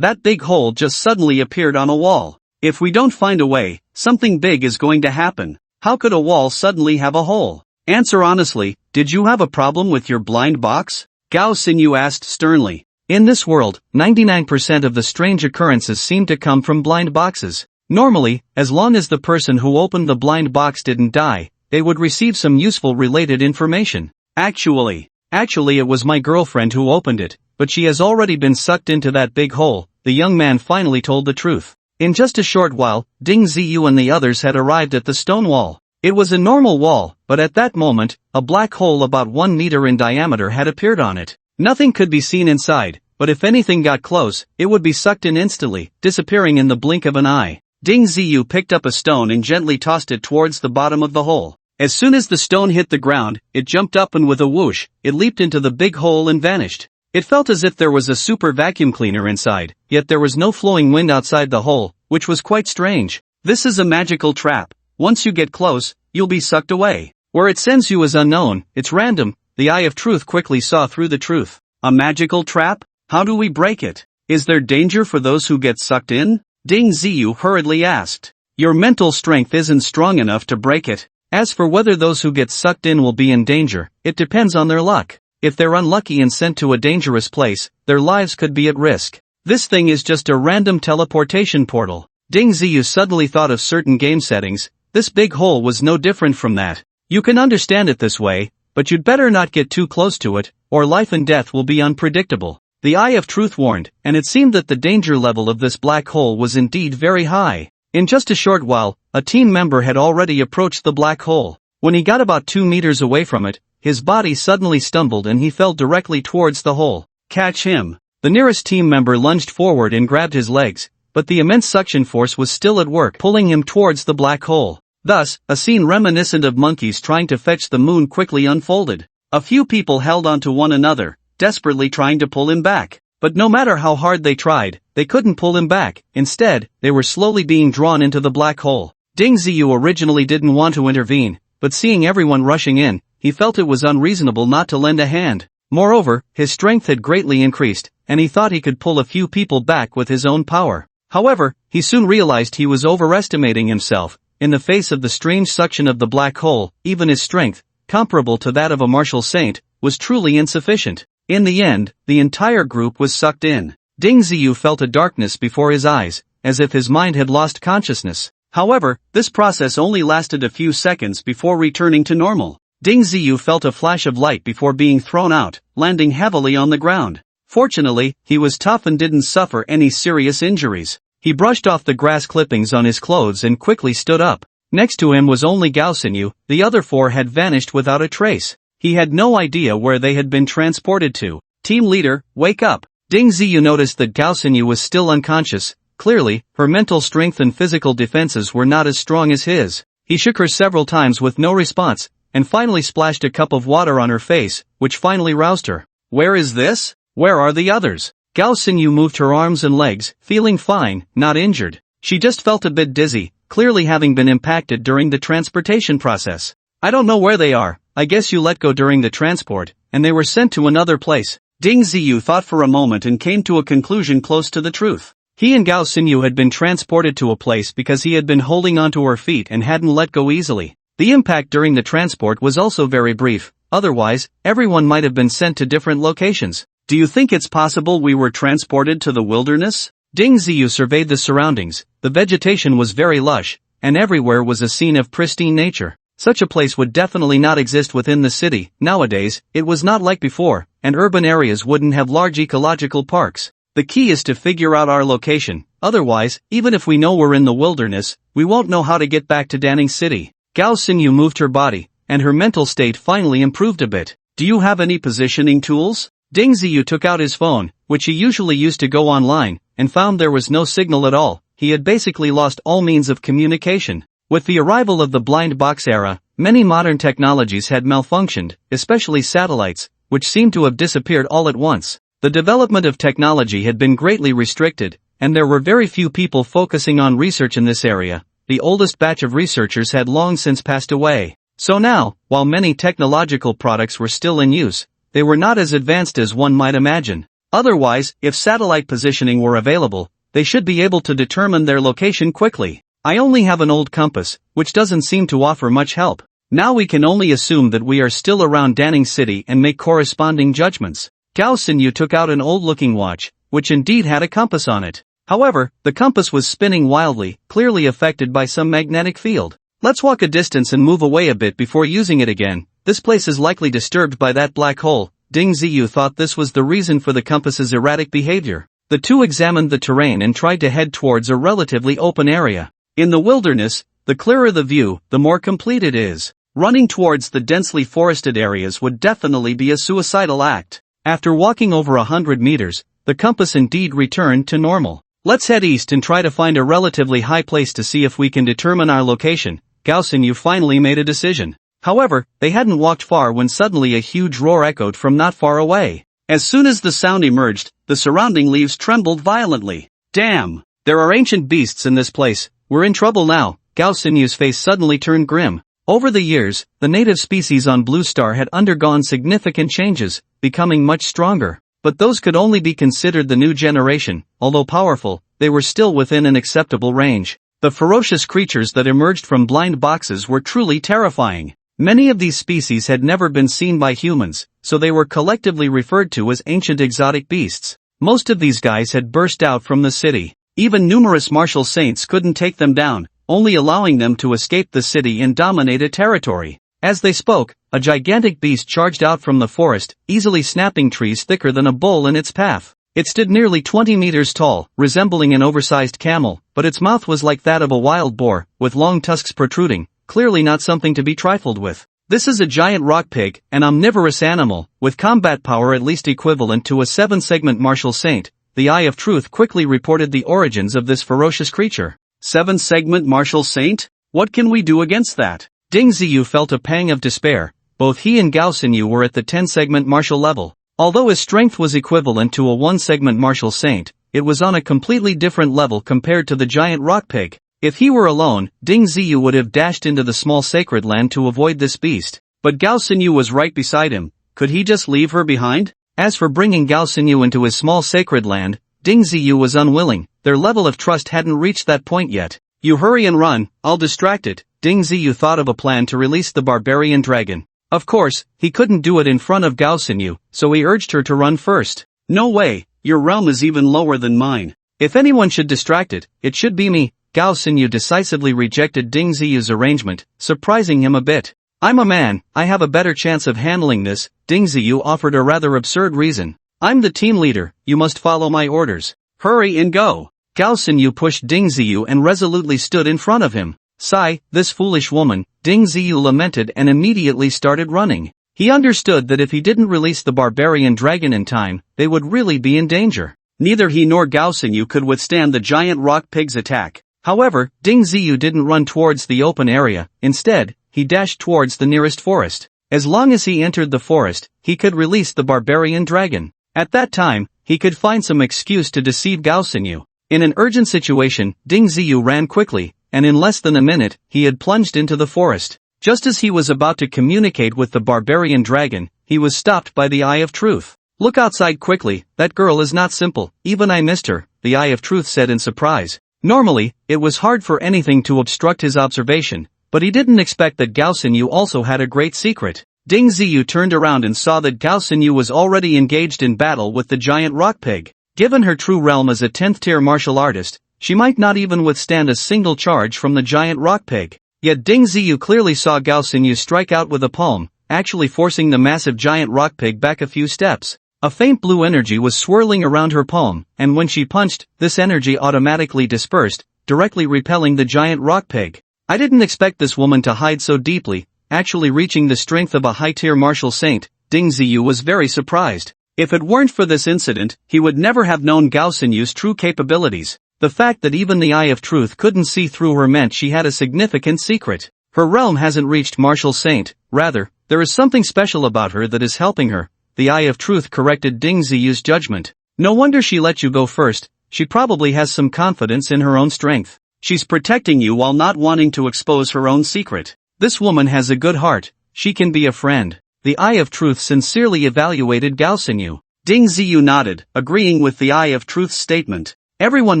That big hole just suddenly appeared on a wall. If we don't find a way, something big is going to happen. How could a wall suddenly have a hole? Answer honestly, did you have a problem with your blind box? Gao Xinyu asked sternly. In this world, 99% of the strange occurrences seem to come from blind boxes. Normally, as long as the person who opened the blind box didn't die, they would receive some useful related information. Actually, it was my girlfriend who opened it, but she has already been sucked into that big hole, the young man finally told the truth. In just a short while, Ding Ziyu and the others had arrived at the stone wall. It was a normal wall, but at that moment, a black hole about 1 meter in diameter had appeared on it. Nothing could be seen inside, but if anything got close, it would be sucked in instantly, disappearing in the blink of an eye. Ding Ziyu picked up a stone and gently tossed it towards the bottom of the hole. As soon as the stone hit the ground, it jumped up and with a whoosh, it leaped into the big hole and vanished. It felt as if there was a super vacuum cleaner inside, yet there was no flowing wind outside the hole, which was quite strange. This is a magical trap. Once you get close, you'll be sucked away. Where it sends you is unknown, it's random. The eye of truth quickly saw through the truth. A magical trap? How do we break it? Is there danger for those who get sucked in? Ding Ziyu hurriedly asked. Your mental strength isn't strong enough to break it. As for whether those who get sucked in will be in danger, it depends on their luck. If they're unlucky and sent to a dangerous place, their lives could be at risk. This thing is just a random teleportation portal. Ding Ziyu suddenly thought of certain game settings. This big hole was no different from that. You can understand it this way, but you'd better not get too close to it, or life and death will be unpredictable. The Eye of Truth warned, and it seemed that the danger level of this black hole was indeed very high. In just a short while, a team member had already approached the black hole. When he got about 2 meters away from it, his body suddenly stumbled and he fell directly towards the hole. Catch him! The nearest team member lunged forward and grabbed his legs, but the immense suction force was still at work pulling him towards the black hole. Thus, a scene reminiscent of monkeys trying to fetch the moon quickly unfolded. A few people held on to one another, desperately trying to pull him back. But no matter how hard they tried, they couldn't pull him back. Instead, they were slowly being drawn into the black hole. Ding Ziyu originally didn't want to intervene, but seeing everyone rushing in, he felt it was unreasonable not to lend a hand. Moreover, his strength had greatly increased, and he thought he could pull a few people back with his own power. However, he soon realized he was overestimating himself. In the face of the strange suction of the black hole, even his strength, comparable to that of a martial saint, was truly insufficient. In the end, the entire group was sucked in. Ding Ziyu felt a darkness before his eyes, as if his mind had lost consciousness. However, this process only lasted a few seconds before returning to normal. Ding Ziyu felt a flash of light before being thrown out, landing heavily on the ground. Fortunately, he was tough and didn't suffer any serious injuries. He brushed off the grass clippings on his clothes and quickly stood up. Next to him was only Gao Xinyu. The other four had vanished without a trace. He had no idea where they had been transported to. Team leader, wake up. Ding Ziyu noticed that Gao Xinyu was still unconscious. Clearly, her mental strength and physical defenses were not as strong as his. He shook her several times with no response, and finally splashed a cup of water on her face, which finally roused her. Where is this? Where are the others? Gao Xinyu moved her arms and legs, feeling fine, not injured. She just felt a bit dizzy, clearly having been impacted during the transportation process. I don't know where they are. I guess you let go during the transport, and they were sent to another place. Ding Ziyu thought for a moment and came to a conclusion close to the truth. He and Gao Xinyu had been transported to a place because he had been holding onto her feet and hadn't let go easily. The impact during the transport was also very brief, otherwise, everyone might have been sent to different locations. Do you think it's possible we were transported to the wilderness? Ding Ziyu surveyed the surroundings. The vegetation was very lush, and everywhere was a scene of pristine nature. Such a place would definitely not exist within the city. Nowadays, it was not like before, and urban areas wouldn't have large ecological parks. The key is to figure out our location, otherwise, even if we know we're in the wilderness, we won't know how to get back to Danning City. Gao Xinyu moved her body, and her mental state finally improved a bit. Do you have any positioning tools? Ding Ziyu took out his phone, which he usually used to go online, and found there was no signal at all. He had basically lost all means of communication. With the arrival of the blind box era, many modern technologies had malfunctioned, especially satellites, which seemed to have disappeared all at once. The development of technology had been greatly restricted, and there were very few people focusing on research in this area. The oldest batch of researchers had long since passed away. So now, while many technological products were still in use, they were not as advanced as one might imagine. Otherwise, if satellite positioning were available, they should be able to determine their location quickly. I only have an old compass, which doesn't seem to offer much help. Now we can only assume that we are still around Danning City and make corresponding judgments. Gao Xinyu took out an old-looking watch, which indeed had a compass on it. However, the compass was spinning wildly, clearly affected by some magnetic field. Let's walk a distance and move away a bit before using it again. This place is likely disturbed by that black hole. Ding Ziyu thought this was the reason for the compass's erratic behavior. The two examined the terrain and tried to head towards a relatively open area. In the wilderness, the clearer the view, the more complete it is. Running towards the densely forested areas would definitely be a suicidal act. After walking over 100 meters, the compass indeed returned to normal. Let's head east and try to find a relatively high place to see if we can determine our location. Gao Xinyu finally made a decision. However, they hadn't walked far when suddenly a huge roar echoed from not far away. As soon as the sound emerged, the surrounding leaves trembled violently. Damn! There are ancient beasts in this place. We're in trouble now. Gao Xinyu's face suddenly turned grim. Over the years, the native species on Blue Star had undergone significant changes, becoming much stronger. But those could only be considered the new generation. Although powerful, they were still within an acceptable range. The ferocious creatures that emerged from blind boxes were truly terrifying. Many of these species had never been seen by humans, so they were collectively referred to as ancient exotic beasts. Most of these guys had burst out from the city. Even numerous martial saints couldn't take them down, only allowing them to escape the city and dominate a territory. As they spoke, a gigantic beast charged out from the forest, easily snapping trees thicker than a bull in its path. It stood nearly 20 meters tall, resembling an oversized camel, but its mouth was like that of a wild boar, with long tusks protruding, clearly not something to be trifled with. This is a giant rock pig, an omnivorous animal, with combat power at least equivalent to a 7-segment martial saint. The Eye of Truth quickly reported the origins of this ferocious creature. 7-segment martial saint? What can we do against that? Ding Ziyu felt a pang of despair. Both he and Gao Xinyu were at the 10-segment martial level. Although his strength was equivalent to a one-segment martial saint, it was on a completely different level compared to the giant rock pig. If he were alone, Ding Ziyu would have dashed into the small sacred land to avoid this beast. But Gao Xinyu was right beside him. Could he just leave her behind? As for bringing Gao Xinyu into his small sacred land, Ding Ziyu was unwilling. Their level of trust hadn't reached that point yet. You hurry and run, I'll distract it. Ding Ziyu thought of a plan to release the barbarian dragon. Of course, he couldn't do it in front of Gao Xinyu, so he urged her to run first. No way, your realm is even lower than mine. If anyone should distract it, it should be me. Gao Xinyu decisively rejected Ding Ziyu's arrangement, surprising him a bit. I'm a man, I have a better chance of handling this. Ding Ziyu offered a rather absurd reason. I'm the team leader, you must follow my orders. Hurry and go. Gao Xinyu pushed Ding Ziyu and resolutely stood in front of him. Sigh, this foolish woman, Ding Ziyu lamented and immediately started running. He understood that if he didn't release the barbarian dragon in time, they would really be in danger. Neither he nor Gao Xinyu could withstand the giant rock pig's attack. However, Ding Ziyu didn't run towards the open area. Instead, he dashed towards the nearest forest. As long as he entered the forest, he could release the barbarian dragon. At that time, he could find some excuse to deceive Gao Xinyu. In an urgent situation, Ding Ziyu ran quickly, and in less than a minute, he had plunged into the forest. Just as he was about to communicate with the barbarian dragon, he was stopped by the Eye of Truth. Look outside quickly, that girl is not simple, even I missed her, the Eye of Truth said in surprise. Normally, it was hard for anything to obstruct his observation, but he didn't expect that Gao Xinyu also had a great secret. Ding Ziyu turned around and saw that Gao Xinyu was already engaged in battle with the giant rock pig. Given her true realm as a 10th-tier martial artist, she might not even withstand a single charge from the giant rock pig. Yet Ding Ziyu clearly saw Gao Xinyu strike out with a palm, actually forcing the massive giant rock pig back a few steps. A faint blue energy was swirling around her palm, and when she punched, this energy automatically dispersed, directly repelling the giant rock pig. I didn't expect this woman to hide so deeply, actually reaching the strength of a high-tier martial saint. Ding Ziyu was very surprised. If it weren't for this incident, he would never have known Gao Xinyu's true capabilities. The fact that even the Eye of Truth couldn't see through her meant she had a significant secret. Her realm hasn't reached martial saint, rather, there is something special about her that is helping her. The Eye of Truth corrected Ding Ziyu's judgment. No wonder she let you go first, she probably has some confidence in her own strength. She's protecting you while not wanting to expose her own secret. This woman has a good heart, she can be a friend. The Eye of Truth sincerely evaluated Gao Xinyu. Ding Ziyu nodded, agreeing with the Eye of Truth's statement. Everyone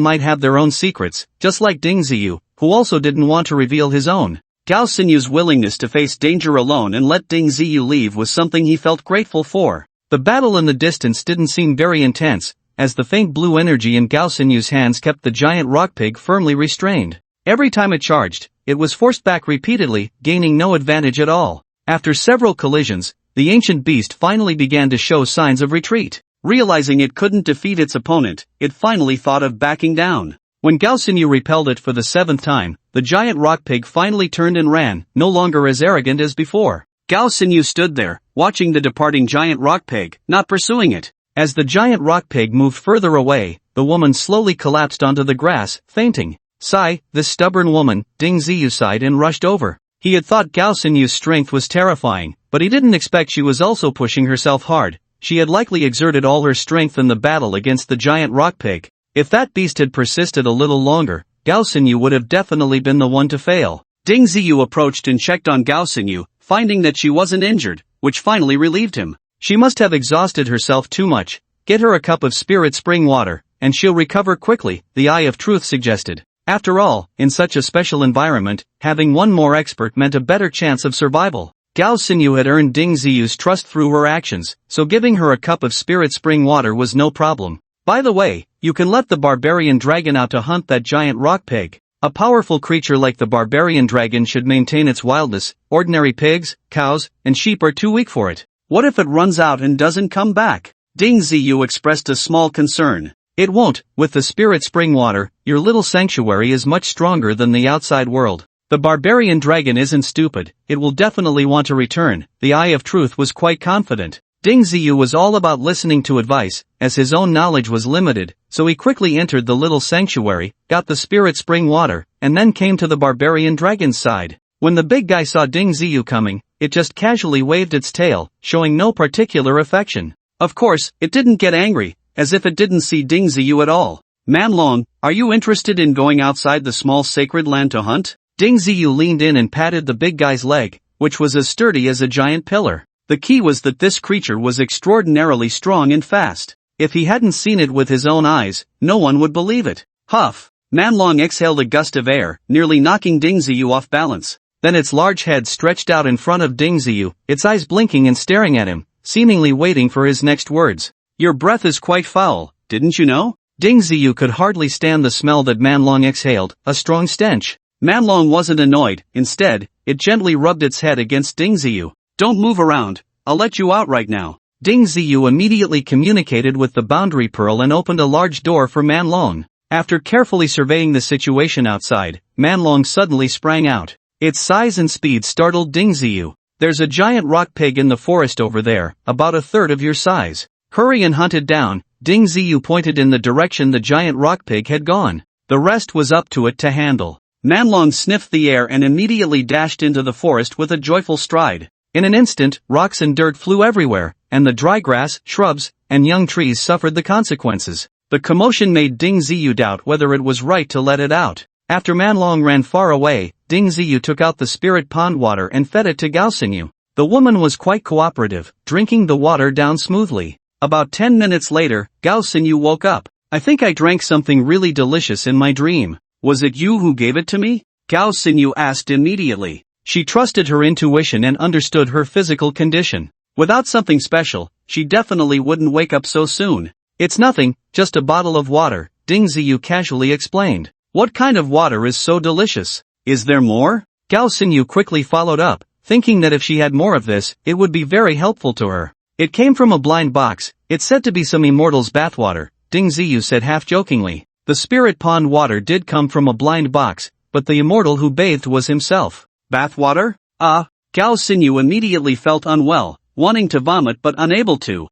might have their own secrets, just like Ding Ziyu, who also didn't want to reveal his own. Gao Xinyu's willingness to face danger alone and let Ding Ziyu leave was something he felt grateful for. The battle in the distance didn't seem very intense, as the faint blue energy in Gao Xinyu's hands kept the giant rock pig firmly restrained. Every time it charged, it was forced back repeatedly, gaining no advantage at all. After several collisions, the ancient beast finally began to show signs of retreat. Realizing it couldn't defeat its opponent, it finally thought of backing down. When Gao Xinyu repelled it for the 7th time, the giant rock pig finally turned and ran, no longer as arrogant as before. Gao Xinyu stood there, watching the departing giant rock pig, not pursuing it. As the giant rock pig moved further away, the woman slowly collapsed onto the grass, fainting. Sigh, this stubborn woman, Ding Ziyu sighed and rushed over. He had thought Gao Xinyu's strength was terrifying, but he didn't expect she was also pushing herself hard. She had likely exerted all her strength in the battle against the giant rock pig. If that beast had persisted a little longer, Gao Xinyu would have definitely been the one to fail. Ding Ziyu approached and checked on Gao Xinyu, finding that she wasn't injured, which finally relieved him. She must have exhausted herself too much. Get her a cup of spirit spring water, and she'll recover quickly, the Eye of Truth suggested. After all, in such a special environment, having one more expert meant a better chance of survival. Gao Xinyu had earned Ding Ziyu's trust through her actions, so giving her a cup of spirit spring water was no problem. By the way, you can let the barbarian dragon out to hunt that giant rock pig. A powerful creature like the barbarian dragon should maintain its wildness. Ordinary pigs, cows, and sheep are too weak for it. What if it runs out and doesn't come back? Ding Ziyu expressed a small concern. It won't. With the spirit spring water, your little sanctuary is much stronger than the outside world. The barbarian dragon isn't stupid, it will definitely want to return. The Eye of Truth was quite confident. Ding Ziyu was all about listening to advice, as his own knowledge was limited, so he quickly entered the little sanctuary, got the spirit spring water, and then came to the barbarian dragon's side. When the big guy saw Ding Ziyu coming, it just casually waved its tail, showing no particular affection. Of course, it didn't get angry, as if it didn't see Ding Ziyu at all. "Manlong, are you interested in going outside the small sacred land to hunt?" Ding Ziyu leaned in and patted the big guy's leg, which was as sturdy as a giant pillar. The key was that this creature was extraordinarily strong and fast. If he hadn't seen it with his own eyes, no one would believe it. Huff! Manlong exhaled a gust of air, nearly knocking Ding Ziyu off balance. Then its large head stretched out in front of Ding Ziyu, its eyes blinking and staring at him, seemingly waiting for his next words. "Your breath is quite foul, didn't you know?" Ding Ziyu could hardly stand the smell that Manlong exhaled, a strong stench. Manlong wasn't annoyed, instead, it gently rubbed its head against Ding Ziyu. "Don't move around, I'll let you out right now." Ding Ziyu immediately communicated with the boundary pearl and opened a large door for Manlong. After carefully surveying the situation outside, Manlong suddenly sprang out. Its size and speed startled Ding Ziyu. "There's a giant rock pig in the forest over there, about a third of your size. Hurry and hunt it down." Ding Ziyu pointed in the direction the giant rock pig had gone. The rest was up to it to handle. Manlong sniffed the air and immediately dashed into the forest with a joyful stride. In an instant, rocks and dirt flew everywhere, and the dry grass, shrubs, and young trees suffered the consequences. The commotion made Ding Ziyu doubt whether it was right to let it out. After Manlong ran far away, Ding Ziyu took out the spirit pond water and fed it to Gao Xinyu. The woman was quite cooperative, drinking the water down smoothly. About 10 minutes later, Gao Xinyu woke up. "I think I drank something really delicious in my dream. Was it you who gave it to me?" Gao Xinyu asked immediately. She trusted her intuition and understood her physical condition. Without something special, she definitely wouldn't wake up so soon. "It's nothing, just a bottle of water," Ding Ziyu casually explained. "What kind of water is so delicious? Is there more?" Gao Xinyu quickly followed up, thinking that if she had more of this, it would be very helpful to her. "It came from a blind box, it's said to be some immortal's bathwater," Ding Ziyu said half-jokingly. The spirit pond water did come from a blind box, but the immortal who bathed was himself. "Bathwater? Gao Xinyu immediately felt unwell, wanting to vomit but unable to.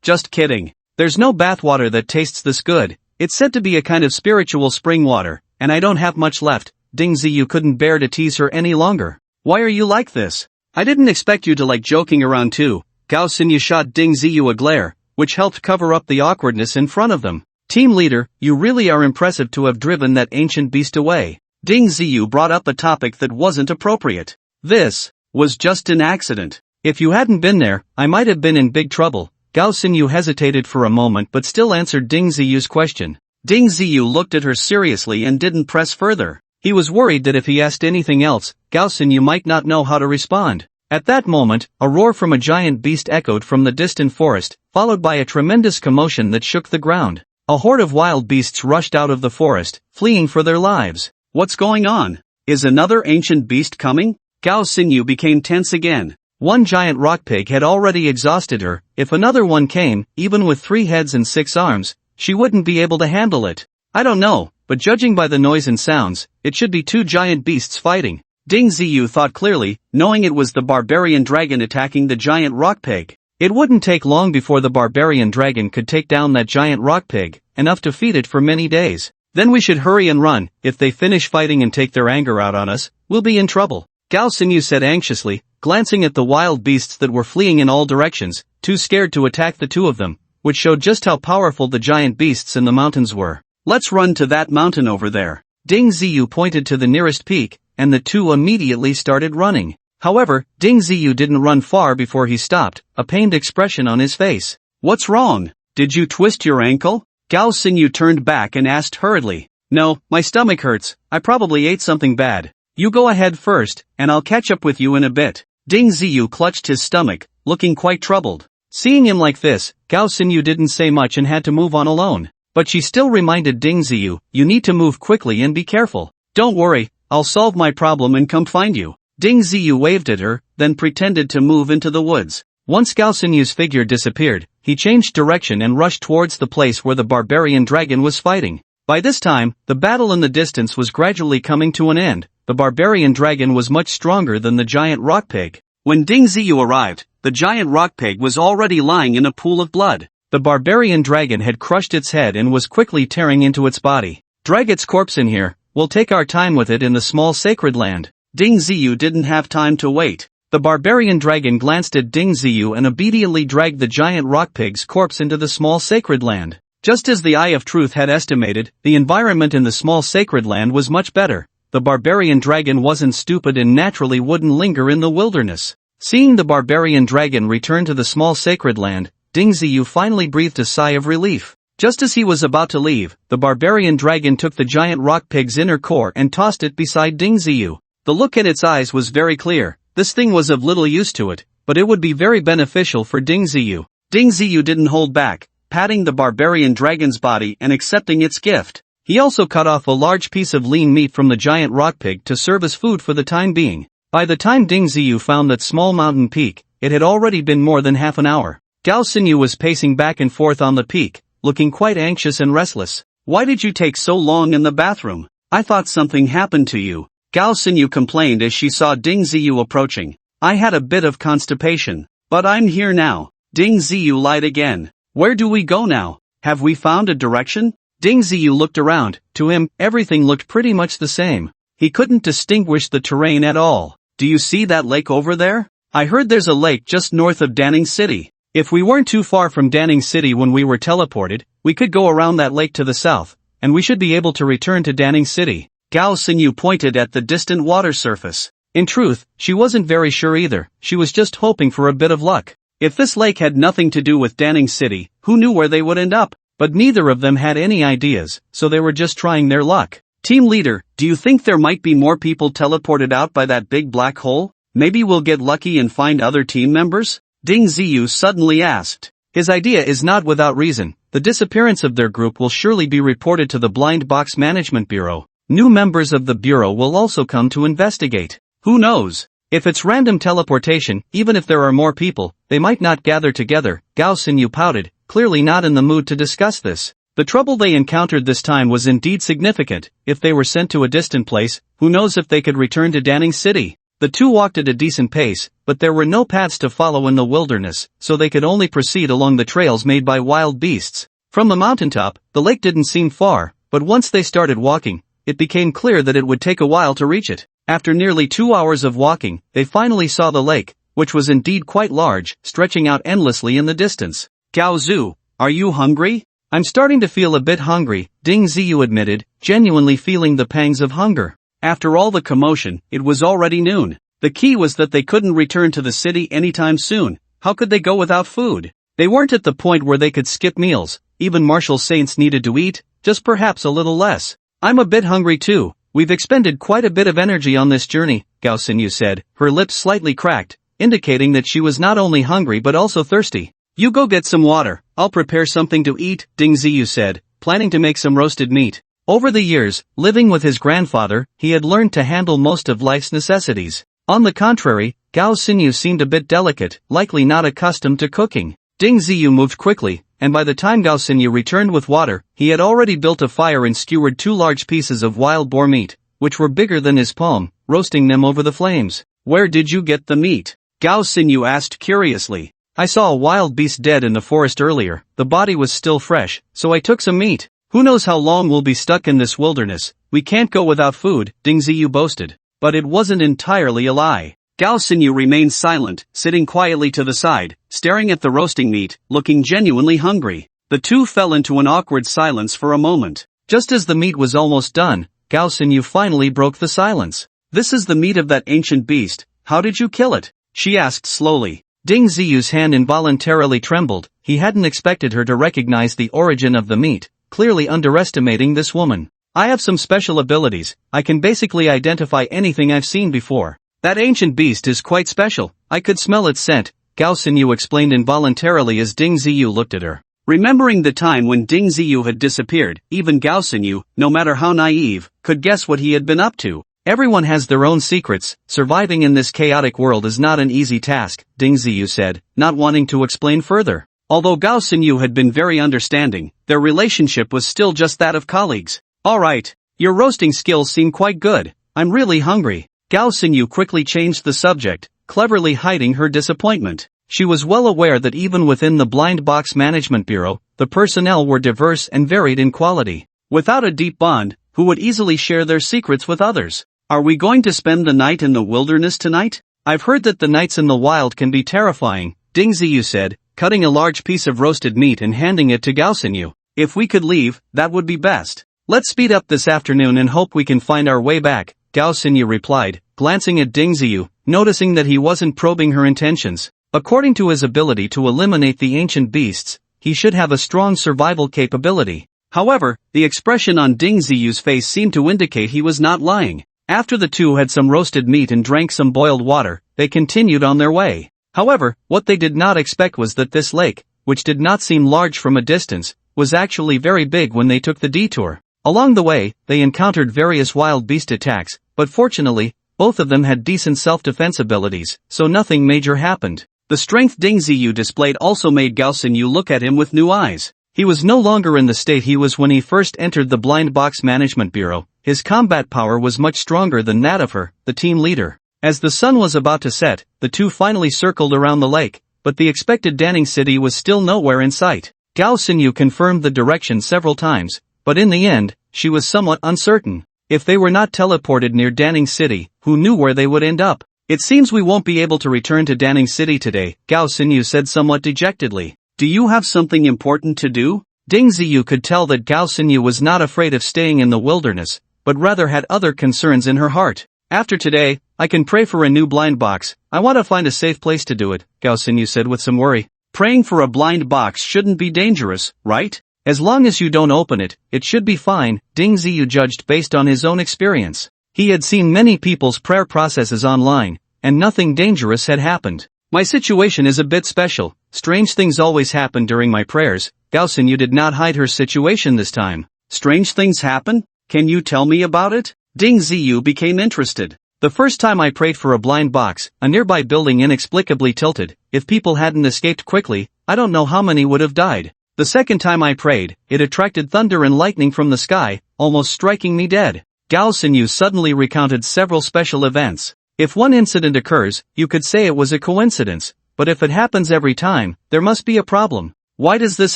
Just kidding. There's no bathwater that tastes this good. It's said to be a kind of spiritual spring water, and I don't have much left." Ding Ziyu couldn't bear to tease her any longer. "Why are you like this? I didn't expect you to like joking around too." Gao Xinyu shot Ding Ziyu a glare, which helped cover up the awkwardness in front of them. "Team leader, you really are impressive to have driven that ancient beast away." Ding Ziyu brought up a topic that wasn't appropriate. "This was just an accident. If you hadn't been there, I might have been in big trouble." Gao Xinyu hesitated for a moment but still answered Ding Ziyu's question. Ding Ziyu looked at her seriously and didn't press further. He was worried that if he asked anything else, Gao Xinyu might not know how to respond. At that moment, a roar from a giant beast echoed from the distant forest, followed by a tremendous commotion that shook the ground. A horde of wild beasts rushed out of the forest, fleeing for their lives. "What's going on? Is another ancient beast coming?" Gao Xinyu became tense again. One giant rock pig had already exhausted her. If another one came, even with 3 heads and 6 arms, she wouldn't be able to handle it. "I don't know, but judging by the noise and sounds, it should be 2 giant beasts fighting." Ding Ziyu thought clearly, knowing it was the barbarian dragon attacking the giant rock pig. It wouldn't take long before the barbarian dragon could take down that giant rock pig, enough to feed it for many days. Then we should hurry and run. If they finish fighting and take their anger out on us, we'll be in trouble, Gao Xinyu said anxiously, glancing at the wild beasts that were fleeing in all directions, too scared to attack the 2 of them, which showed just how powerful the giant beasts in the mountains were. "Let's run to that mountain over there." Ding Ziyu pointed to the nearest peak, and the 2 immediately started running. However, Ding Ziyu didn't run far before he stopped, a pained expression on his face. "What's wrong? Did you twist your ankle?" Gao Xinyu turned back and asked hurriedly. "No, my stomach hurts, I probably ate something bad. You go ahead first, and I'll catch up with you in a bit." Ding Ziyu clutched his stomach, looking quite troubled. Seeing him like this, Gao Xinyu didn't say much and had to move on alone. But she still reminded Ding Ziyu, "You need to move quickly and be careful. Don't worry, I'll solve my problem and come find you." Ding Ziyu waved at her, then pretended to move into the woods. Once Gao Xinyu's figure disappeared, he changed direction and rushed towards the place where the barbarian dragon was fighting. By this time, the battle in the distance was gradually coming to an end. The barbarian dragon was much stronger than the giant rock pig. When Ding Ziyu arrived, the giant rock pig was already lying in a pool of blood. The barbarian dragon had crushed its head and was quickly tearing into its body. "Drag its corpse in here, we'll take our time with it in the small sacred land." Ding Ziyu didn't have time to wait. The barbarian dragon glanced at Ding Ziyu and obediently dragged the giant rock pig's corpse into the small sacred land. Just as the Eye of Truth had estimated, the environment in the small sacred land was much better. The barbarian dragon wasn't stupid and naturally wouldn't linger in the wilderness. Seeing the barbarian dragon return to the small sacred land, Ding Ziyu finally breathed a sigh of relief. Just as he was about to leave, the barbarian dragon took the giant rock pig's inner core and tossed it beside Ding Ziyu. The look in its eyes was very clear. This thing was of little use to it, but it would be very beneficial for Ding Ziyu. Ding Ziyu didn't hold back, patting the barbarian dragon's body and accepting its gift. He also cut off a large piece of lean meat from the giant rock pig to serve as food for the time being. By the time Ding Ziyu found that small mountain peak, it had already been more than half an hour. Gao Xinyu was pacing back and forth on the peak, looking quite anxious and restless. "Why did you take so long in the bathroom? I thought something happened to you," Gao Xinyu complained as she saw Ding Ziyu approaching. "I had a bit of constipation, but I'm here now." Ding Ziyu lied again. "Where do we go now? Have we found a direction?" Ding Ziyu looked around. To him, everything looked pretty much the same. He couldn't distinguish the terrain at all. "Do you see that lake over there? I heard there's a lake just north of Danning City. If we weren't too far from Danning City when we were teleported, we could go around that lake to the south, and we should be able to return to Danning City." Gao Xinyu pointed at the distant water surface. In truth, she wasn't very sure either. She was just hoping for a bit of luck. If this lake had nothing to do with Danning City, who knew where they would end up? But neither of them had any ideas, so they were just trying their luck. "Team leader, do you think there might be more people teleported out by that big black hole? Maybe we'll get lucky and find other team members?" Ding Ziyu suddenly asked. His idea is not without reason. The disappearance of their group will surely be reported to the Blind Box Management Bureau. New members of the bureau will also come to investigate. Who knows? If it's random teleportation, even if there are more people, they might not gather together. Gao Xinyu pouted, clearly not in the mood to discuss this. The trouble they encountered this time was indeed significant. If they were sent to a distant place, who knows if they could return to Danning City? The two walked at a decent pace, but there were no paths to follow in the wilderness, so they could only proceed along the trails made by wild beasts. From the mountaintop, the lake didn't seem far, but once they started walking, it became clear that it would take a while to reach it. After nearly 2 hours of walking, they finally saw the lake, which was indeed quite large, stretching out endlessly in the distance. "Gao Zhu, are you hungry?" "I'm starting to feel a bit hungry," Ding Ziyu admitted, genuinely feeling the pangs of hunger. After all the commotion, it was already noon. The key was that they couldn't return to the city anytime soon. How could they go without food? They weren't at the point where they could skip meals. Even martial saints needed to eat, just perhaps a little less. "I'm a bit hungry too. We've expended quite a bit of energy on this journey," Gao Xinyu said, her lips slightly cracked, indicating that she was not only hungry but also thirsty. "You go get some water, I'll prepare something to eat," Ding Ziyu said, planning to make some roasted meat. Over the years, living with his grandfather, he had learned to handle most of life's necessities. On the contrary, Gao Xinyu seemed a bit delicate, likely not accustomed to cooking. Ding Ziyu moved quickly, and by the time Gao Xinyu returned with water, he had already built a fire and skewered 2 large pieces of wild boar meat, which were bigger than his palm, roasting them over the flames. "Where did you get the meat?" Gao Xinyu asked curiously. "I saw a wild beast dead in the forest earlier. The body was still fresh, so I took some meat. Who knows how long we'll be stuck in this wilderness? We can't go without food," Ding Ziyu boasted. But it wasn't entirely a lie. Gao Xinyu remained silent, sitting quietly to the side, staring at the roasting meat, looking genuinely hungry. The two fell into an awkward silence for a moment. Just as the meat was almost done, Gao Xinyu finally broke the silence. "This is the meat of that ancient beast. How did you kill it?" she asked slowly. Ding Ziyu's hand involuntarily trembled. He hadn't expected her to recognize the origin of the meat, clearly underestimating this woman. "I have some special abilities. I can basically identify anything I've seen before. That ancient beast is quite special. I could smell its scent," Gao Xinyu explained involuntarily as Ding Ziyu looked at her. Remembering the time when Ding Ziyu had disappeared, even Gao Xinyu, no matter how naive, could guess what he had been up to. "Everyone has their own secrets. Surviving in this chaotic world is not an easy task," Ding Ziyu said, not wanting to explain further. Although Gao Xinyu had been very understanding, their relationship was still just that of colleagues. "All right, your roasting skills seem quite good. I'm really hungry." Gao Xinyu quickly changed the subject, cleverly hiding her disappointment. She was well aware that even within the Blind Box Management Bureau, the personnel were diverse and varied in quality. Without a deep bond, who would easily share their secrets with others? "Are we going to spend the night in the wilderness tonight?" I've heard that the nights in the wild can be terrifying, Ding Ziyu said, cutting a large piece of roasted meat and handing it to Gao Xinyu. If we could leave, that would be best. Let's speed up this afternoon and hope we can find our way back, Gao Xinyu replied, glancing at Ding Ziyu, noticing that he wasn't probing her intentions. According to his ability to eliminate the ancient beasts, he should have a strong survival capability. However, the expression on Ding Ziyu's face seemed to indicate he was not lying. After the two had some roasted meat and drank some boiled water, they continued on their way. However, what they did not expect was that this lake, which did not seem large from a distance, was actually very big when they took the detour. Along the way, they encountered various wild beast attacks, but fortunately, both of them had decent self-defense abilities, so nothing major happened. The strength Ding Ziyu displayed also made Gao Xinyu look at him with new eyes. He was no longer in the state he was when he first entered the Blind Box Management Bureau. His combat power was much stronger than that of her, the team leader. As the sun was about to set, the two finally circled around the lake, but the expected Danning City was still nowhere in sight. Gao Xinyu confirmed the direction several times, but in the end, she was somewhat uncertain. If they were not teleported near Danning City, who knew where they would end up? It seems we won't be able to return to Danning City today, Gao Xinyu said somewhat dejectedly. Do you have something important to do? Ding Ziyu could tell that Gao Xinyu was not afraid of staying in the wilderness, but rather had other concerns in her heart. After today, I can pray for a new blind box. I want to find a safe place to do it, Gao Xinyu said with some worry. Praying for a blind box shouldn't be dangerous, right? As long as you don't open it, it should be fine, Ding Ziyu judged based on his own experience. He had seen many people's prayer processes online, and nothing dangerous had happened. My situation is a bit special. Strange things always happen during my prayers. Gao Xinyu did not hide her situation this time. Strange things happen? Can you tell me about it? Ding Ziyu became interested. The first time I prayed for a blind box, a nearby building inexplicably tilted. If people hadn't escaped quickly, I don't know how many would have died. The second time I prayed, it attracted thunder and lightning from the sky, almost striking me dead. Gao Xinyu suddenly recounted several special events. If one incident occurs, you could say it was a coincidence, but if it happens every time, there must be a problem. Why does this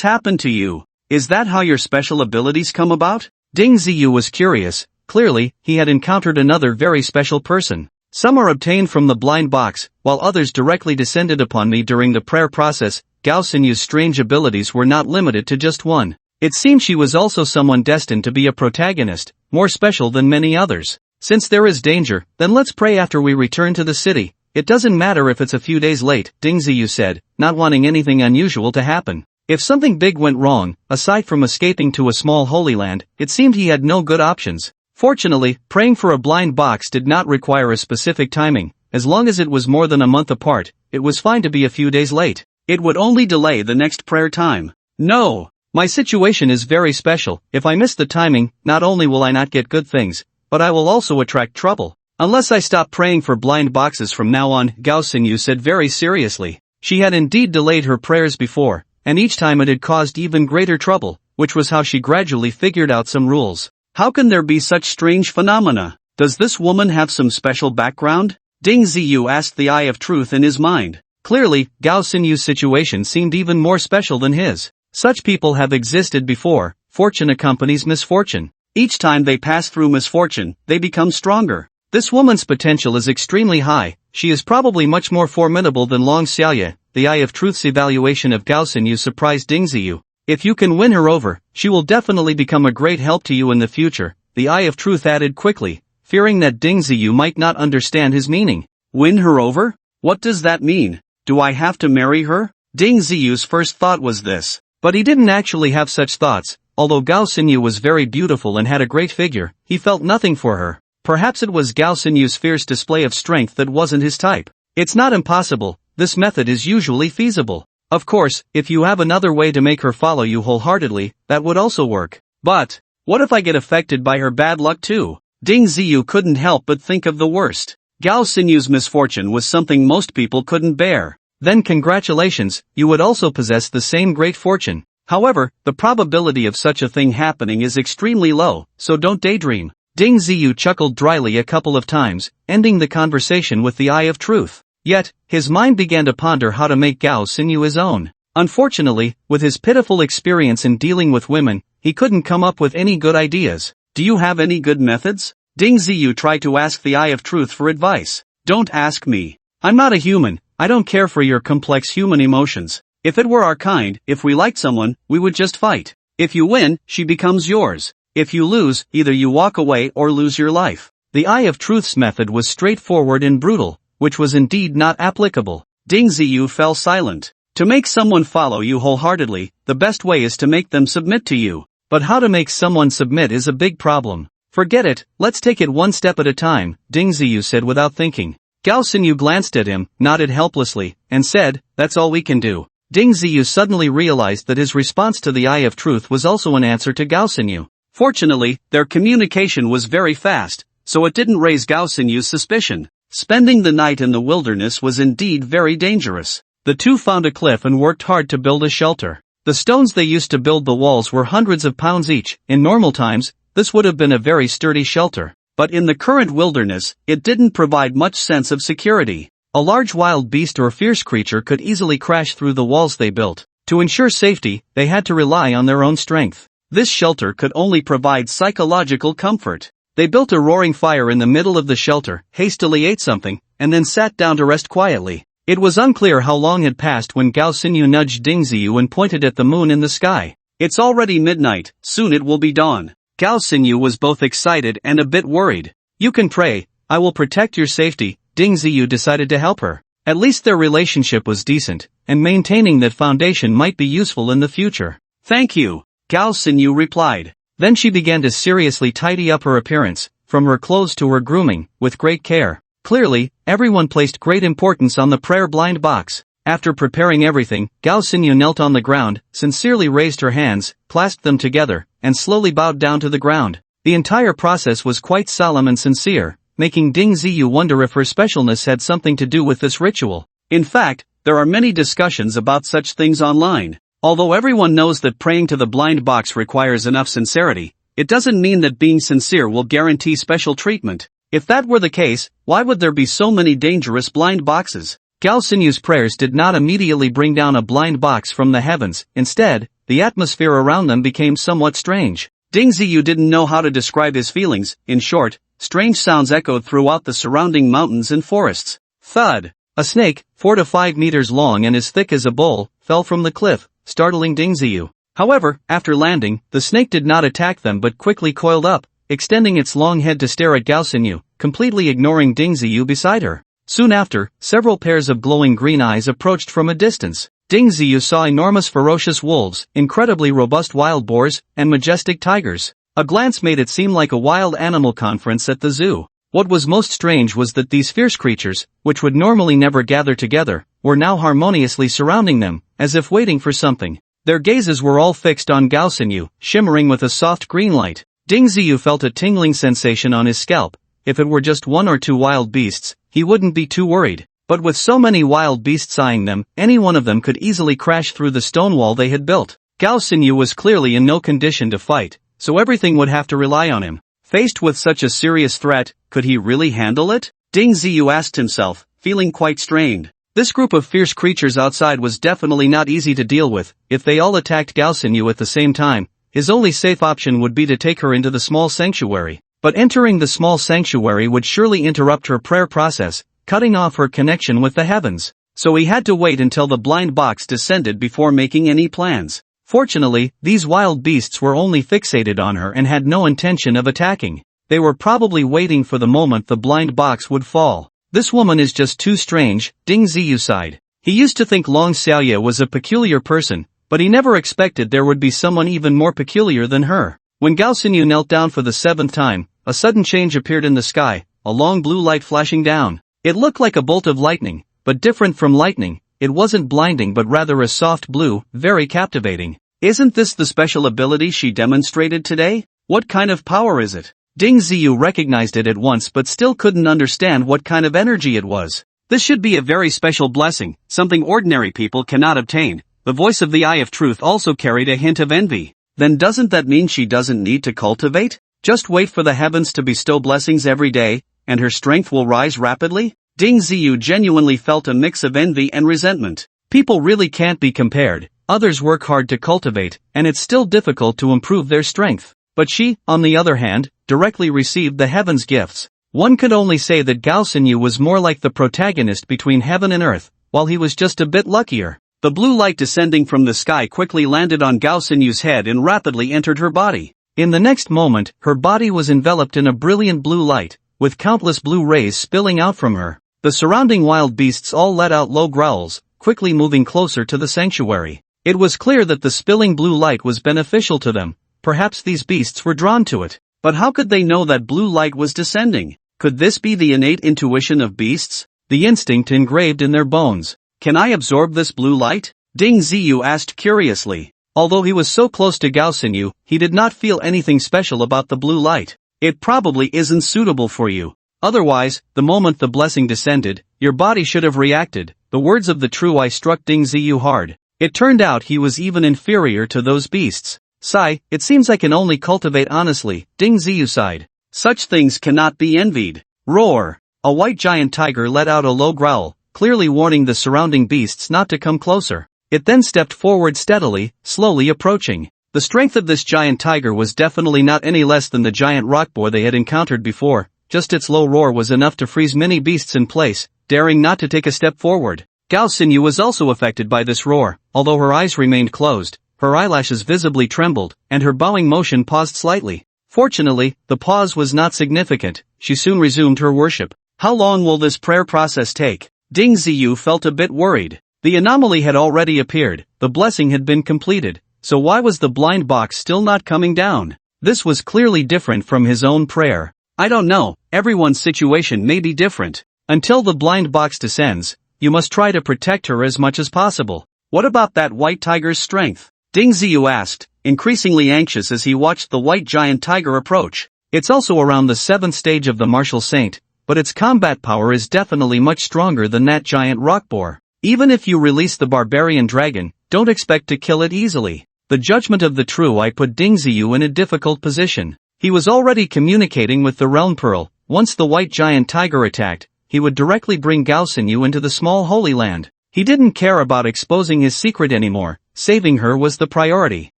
happen to you? Is that how your special abilities come about? Ding Ziyu was curious. Clearly, he had encountered another very special person. Some are obtained from the blind box, while others directly descended upon me during the prayer process. Gao Xinyu's strange abilities were not limited to just one. It seemed she was also someone destined to be a protagonist, more special than many others. Since there is danger, then let's pray after we return to the city. It doesn't matter if it's a few days late, Ding Ziyu said, not wanting anything unusual to happen. If something big went wrong, aside from escaping to a small holy land, it seemed he had no good options. Fortunately, praying for a blind box did not require a specific timing. As long as it was more than a month apart, it was fine to be a few days late. It would only delay the next prayer time. No! My situation is very special. If I miss the timing, not only will I not get good things, but I will also attract trouble. Unless I stop praying for blind boxes from now on, Gao Xinyu said very seriously. She had indeed delayed her prayers before, and each time it had caused even greater trouble, which was how she gradually figured out some rules. How can there be such strange phenomena? Does this woman have some special background? Ding Ziyu asked the Eye of Truth in his mind. Clearly, Gao Xinyu's situation seemed even more special than his. Such people have existed before. Fortune accompanies misfortune. Each time they pass through misfortune, they become stronger. This woman's potential is extremely high. She is probably much more formidable than Long Xiaoye. The Eye of Truth's evaluation of Gao Xinyu surprised Ding Ziyu. If you can win her over, she will definitely become a great help to you in the future, the Eye of Truth added quickly, fearing that Ding Ziyu might not understand his meaning. Win her over? What does that mean? Do I have to marry her? Ding Ziyu's first thought was this. But he didn't actually have such thoughts. Although Gao Xinyu was very beautiful and had a great figure, he felt nothing for her. Perhaps it was Gao Xinyu's fierce display of strength that wasn't his type. It's not impossible. This method is usually feasible. Of course, if you have another way to make her follow you wholeheartedly, that would also work. But, what if I get affected by her bad luck too? Ding Ziyu couldn't help but think of the worst. Gao Xinyu's misfortune was something most people couldn't bear. Then congratulations, you would also possess the same great fortune. However, the probability of such a thing happening is extremely low, so don't daydream. Ding Ziyu chuckled dryly a couple of times, ending the conversation with the Eye of Truth. Yet, his mind began to ponder how to make Gao Xinyu his own. Unfortunately, with his pitiful experience in dealing with women, he couldn't come up with any good ideas. Do you have any good methods? Ding Ziyu tried to ask the Eye of Truth for advice. Don't ask me. I'm not a human, I don't care for your complex human emotions. If it were our kind, if we liked someone, we would just fight. If you win, she becomes yours. If you lose, either you walk away or lose your life. The Eye of Truth's method was straightforward and brutal, which was indeed not applicable. Ding Ziyu fell silent. To make someone follow you wholeheartedly, the best way is to make them submit to you. But how to make someone submit is a big problem. Forget it, let's take it one step at a time, Ding Ziyu said without thinking. Gao Xinyu glanced at him, nodded helplessly, and said, that's all we can do. Ding Ziyu suddenly realized that his response to the Eye of Truth was also an answer to Gao Xinyu. Fortunately, their communication was very fast, so it didn't raise Gao Xinyu's suspicion. Spending the night in the wilderness was indeed very dangerous. The two found a cliff and worked hard to build a shelter. The stones they used to build the walls were hundreds of pounds each. In normal times, this would have been a very sturdy shelter. But in the current wilderness, it didn't provide much sense of security. A large wild beast or fierce creature could easily crash through the walls they built. To ensure safety, they had to rely on their own strength. This shelter could only provide psychological comfort. They built a roaring fire in the middle of the shelter, hastily ate something, and then sat down to rest quietly. It was unclear how long had passed when Gao Xinyu nudged Ding Ziyu and pointed at the moon in the sky. It's already midnight, soon it will be dawn. Gao Xinyu was both excited and a bit worried. You can pray, I will protect your safety. Ding Ziyu decided to help her. At least their relationship was decent, and maintaining that foundation might be useful in the future. Thank you, Gao Xinyu replied. Then she began to seriously tidy up her appearance, from her clothes to her grooming, with great care. Clearly, everyone placed great importance on the prayer blind box. After preparing everything, Gao Xinyu knelt on the ground, sincerely raised her hands, clasped them together, and slowly bowed down to the ground. The entire process was quite solemn and sincere, making Ding Ziyu wonder if her specialness had something to do with this ritual. In fact, there are many discussions about such things online. Although everyone knows that praying to the blind box requires enough sincerity, it doesn't mean that being sincere will guarantee special treatment. If that were the case, why would there be so many dangerous blind boxes? Gao Xinyu's prayers did not immediately bring down a blind box from the heavens. Instead, the atmosphere around them became somewhat strange. Ding Ziyu didn't know how to describe his feelings. In short, strange sounds echoed throughout the surrounding mountains and forests. Thud! A snake, 4 to 5 meters long and as thick as a bowl, fell from the cliff, startling Ding Ziyu. However, after landing, the snake did not attack them but quickly coiled up, extending its long head to stare at Gao Xinyu, completely ignoring Ding Ziyu beside her. Soon after, several pairs of glowing green eyes approached from a distance. Ding Ziyu saw enormous ferocious wolves, incredibly robust wild boars, and majestic tigers. A glance made it seem like a wild animal conference at the zoo. What was most strange was that these fierce creatures, which would normally never gather together, were now harmoniously surrounding them, as if waiting for something. Their gazes were all fixed on Gao Xinyu, shimmering with a soft green light. Ding Ziyu felt a tingling sensation on his scalp. If it were just 1 or 2 wild beasts, he wouldn't be too worried. But with so many wild beasts eyeing them, any one of them could easily crash through the stone wall they had built. Gao Xinyu was clearly in no condition to fight, so everything would have to rely on him. Faced with such a serious threat, could he really handle it? Ding Ziyu asked himself, feeling quite strained. This group of fierce creatures outside was definitely not easy to deal with. If they all attacked Gao Xinyu at the same time, his only safe option would be to take her into the small sanctuary. But entering the small sanctuary would surely interrupt her prayer process, cutting off her connection with the heavens. So he had to wait until the blind box descended before making any plans. Fortunately, these wild beasts were only fixated on her and had no intention of attacking. They were probably waiting for the moment the blind box would fall. This woman is just too strange, Ding Ziyu sighed. He used to think Long Xiaoye was a peculiar person, but he never expected there would be someone even more peculiar than her. When Gao Xinyu knelt down for the 7th time, a sudden change appeared in the sky, a long blue light flashing down. It looked like a bolt of lightning, but different from lightning. It wasn't blinding but rather a soft blue, very captivating. Isn't this the special ability she demonstrated today? What kind of power is it? Ding Ziyu recognized it at once but still couldn't understand what kind of energy it was. This should be a very special blessing, something ordinary people cannot obtain. The voice of the Eye of Truth also carried a hint of envy. Then doesn't that mean she doesn't need to cultivate? Just wait for the heavens to bestow blessings every day, and her strength will rise rapidly? Ding Ziyu genuinely felt a mix of envy and resentment. People really can't be compared. Others work hard to cultivate, and it's still difficult to improve their strength. But she, on the other hand, directly received the heavens' gifts. One could only say that Gao Xinyu was more like the protagonist between heaven and earth, while he was just a bit luckier. The blue light descending from the sky quickly landed on Gao Xinyu's head and rapidly entered her body. In the next moment, her body was enveloped in a brilliant blue light, with countless blue rays spilling out from her. The surrounding wild beasts all let out low growls, quickly moving closer to the sanctuary. It was clear that the spilling blue light was beneficial to them. Perhaps these beasts were drawn to it. But how could they know that blue light was descending? Could this be the innate intuition of beasts? The instinct engraved in their bones? Can I absorb this blue light? Ding Ziyu asked curiously. Although he was so close to Gao Xinyu, he did not feel anything special about the blue light. It probably isn't suitable for you. Otherwise, the moment the blessing descended, your body should have reacted. The words of the true I struck Ding Ziyu hard. It turned out he was even inferior to those beasts. Sigh, it seems I can only cultivate honestly, Ding Ziyu sighed. Such things cannot be envied. Roar! A white giant tiger let out a low growl, clearly warning the surrounding beasts not to come closer. It then stepped forward steadily, slowly approaching. The strength of this giant tiger was definitely not any less than the giant rock boar they had encountered before. Just its low roar was enough to freeze many beasts in place, daring not to take a step forward. Gao Xinyu was also affected by this roar, although her eyes remained closed. Her eyelashes visibly trembled, and her bowing motion paused slightly. Fortunately, the pause was not significant. She soon resumed her worship. How long will this prayer process take? Ding Ziyu felt a bit worried. The anomaly had already appeared, the blessing had been completed, so why was the blind box still not coming down? This was clearly different from his own prayer. I don't know, everyone's situation may be different. Until the blind box descends, you must try to protect her as much as possible. What about that white tiger's strength? Ding Ziyu asked, increasingly anxious as he watched the white giant tiger approach. It's also around the 7th stage of the martial saint, but its combat power is definitely much stronger than that giant rock boar. Even if you release the barbarian dragon, don't expect to kill it easily. The judgment of the true I put Ding Ziyu in a difficult position. He was already communicating with the realm pearl. Once the white giant tiger attacked, he would directly bring Gao Xinyu into the small holy land. He didn't care about exposing his secret anymore. Saving her was the priority.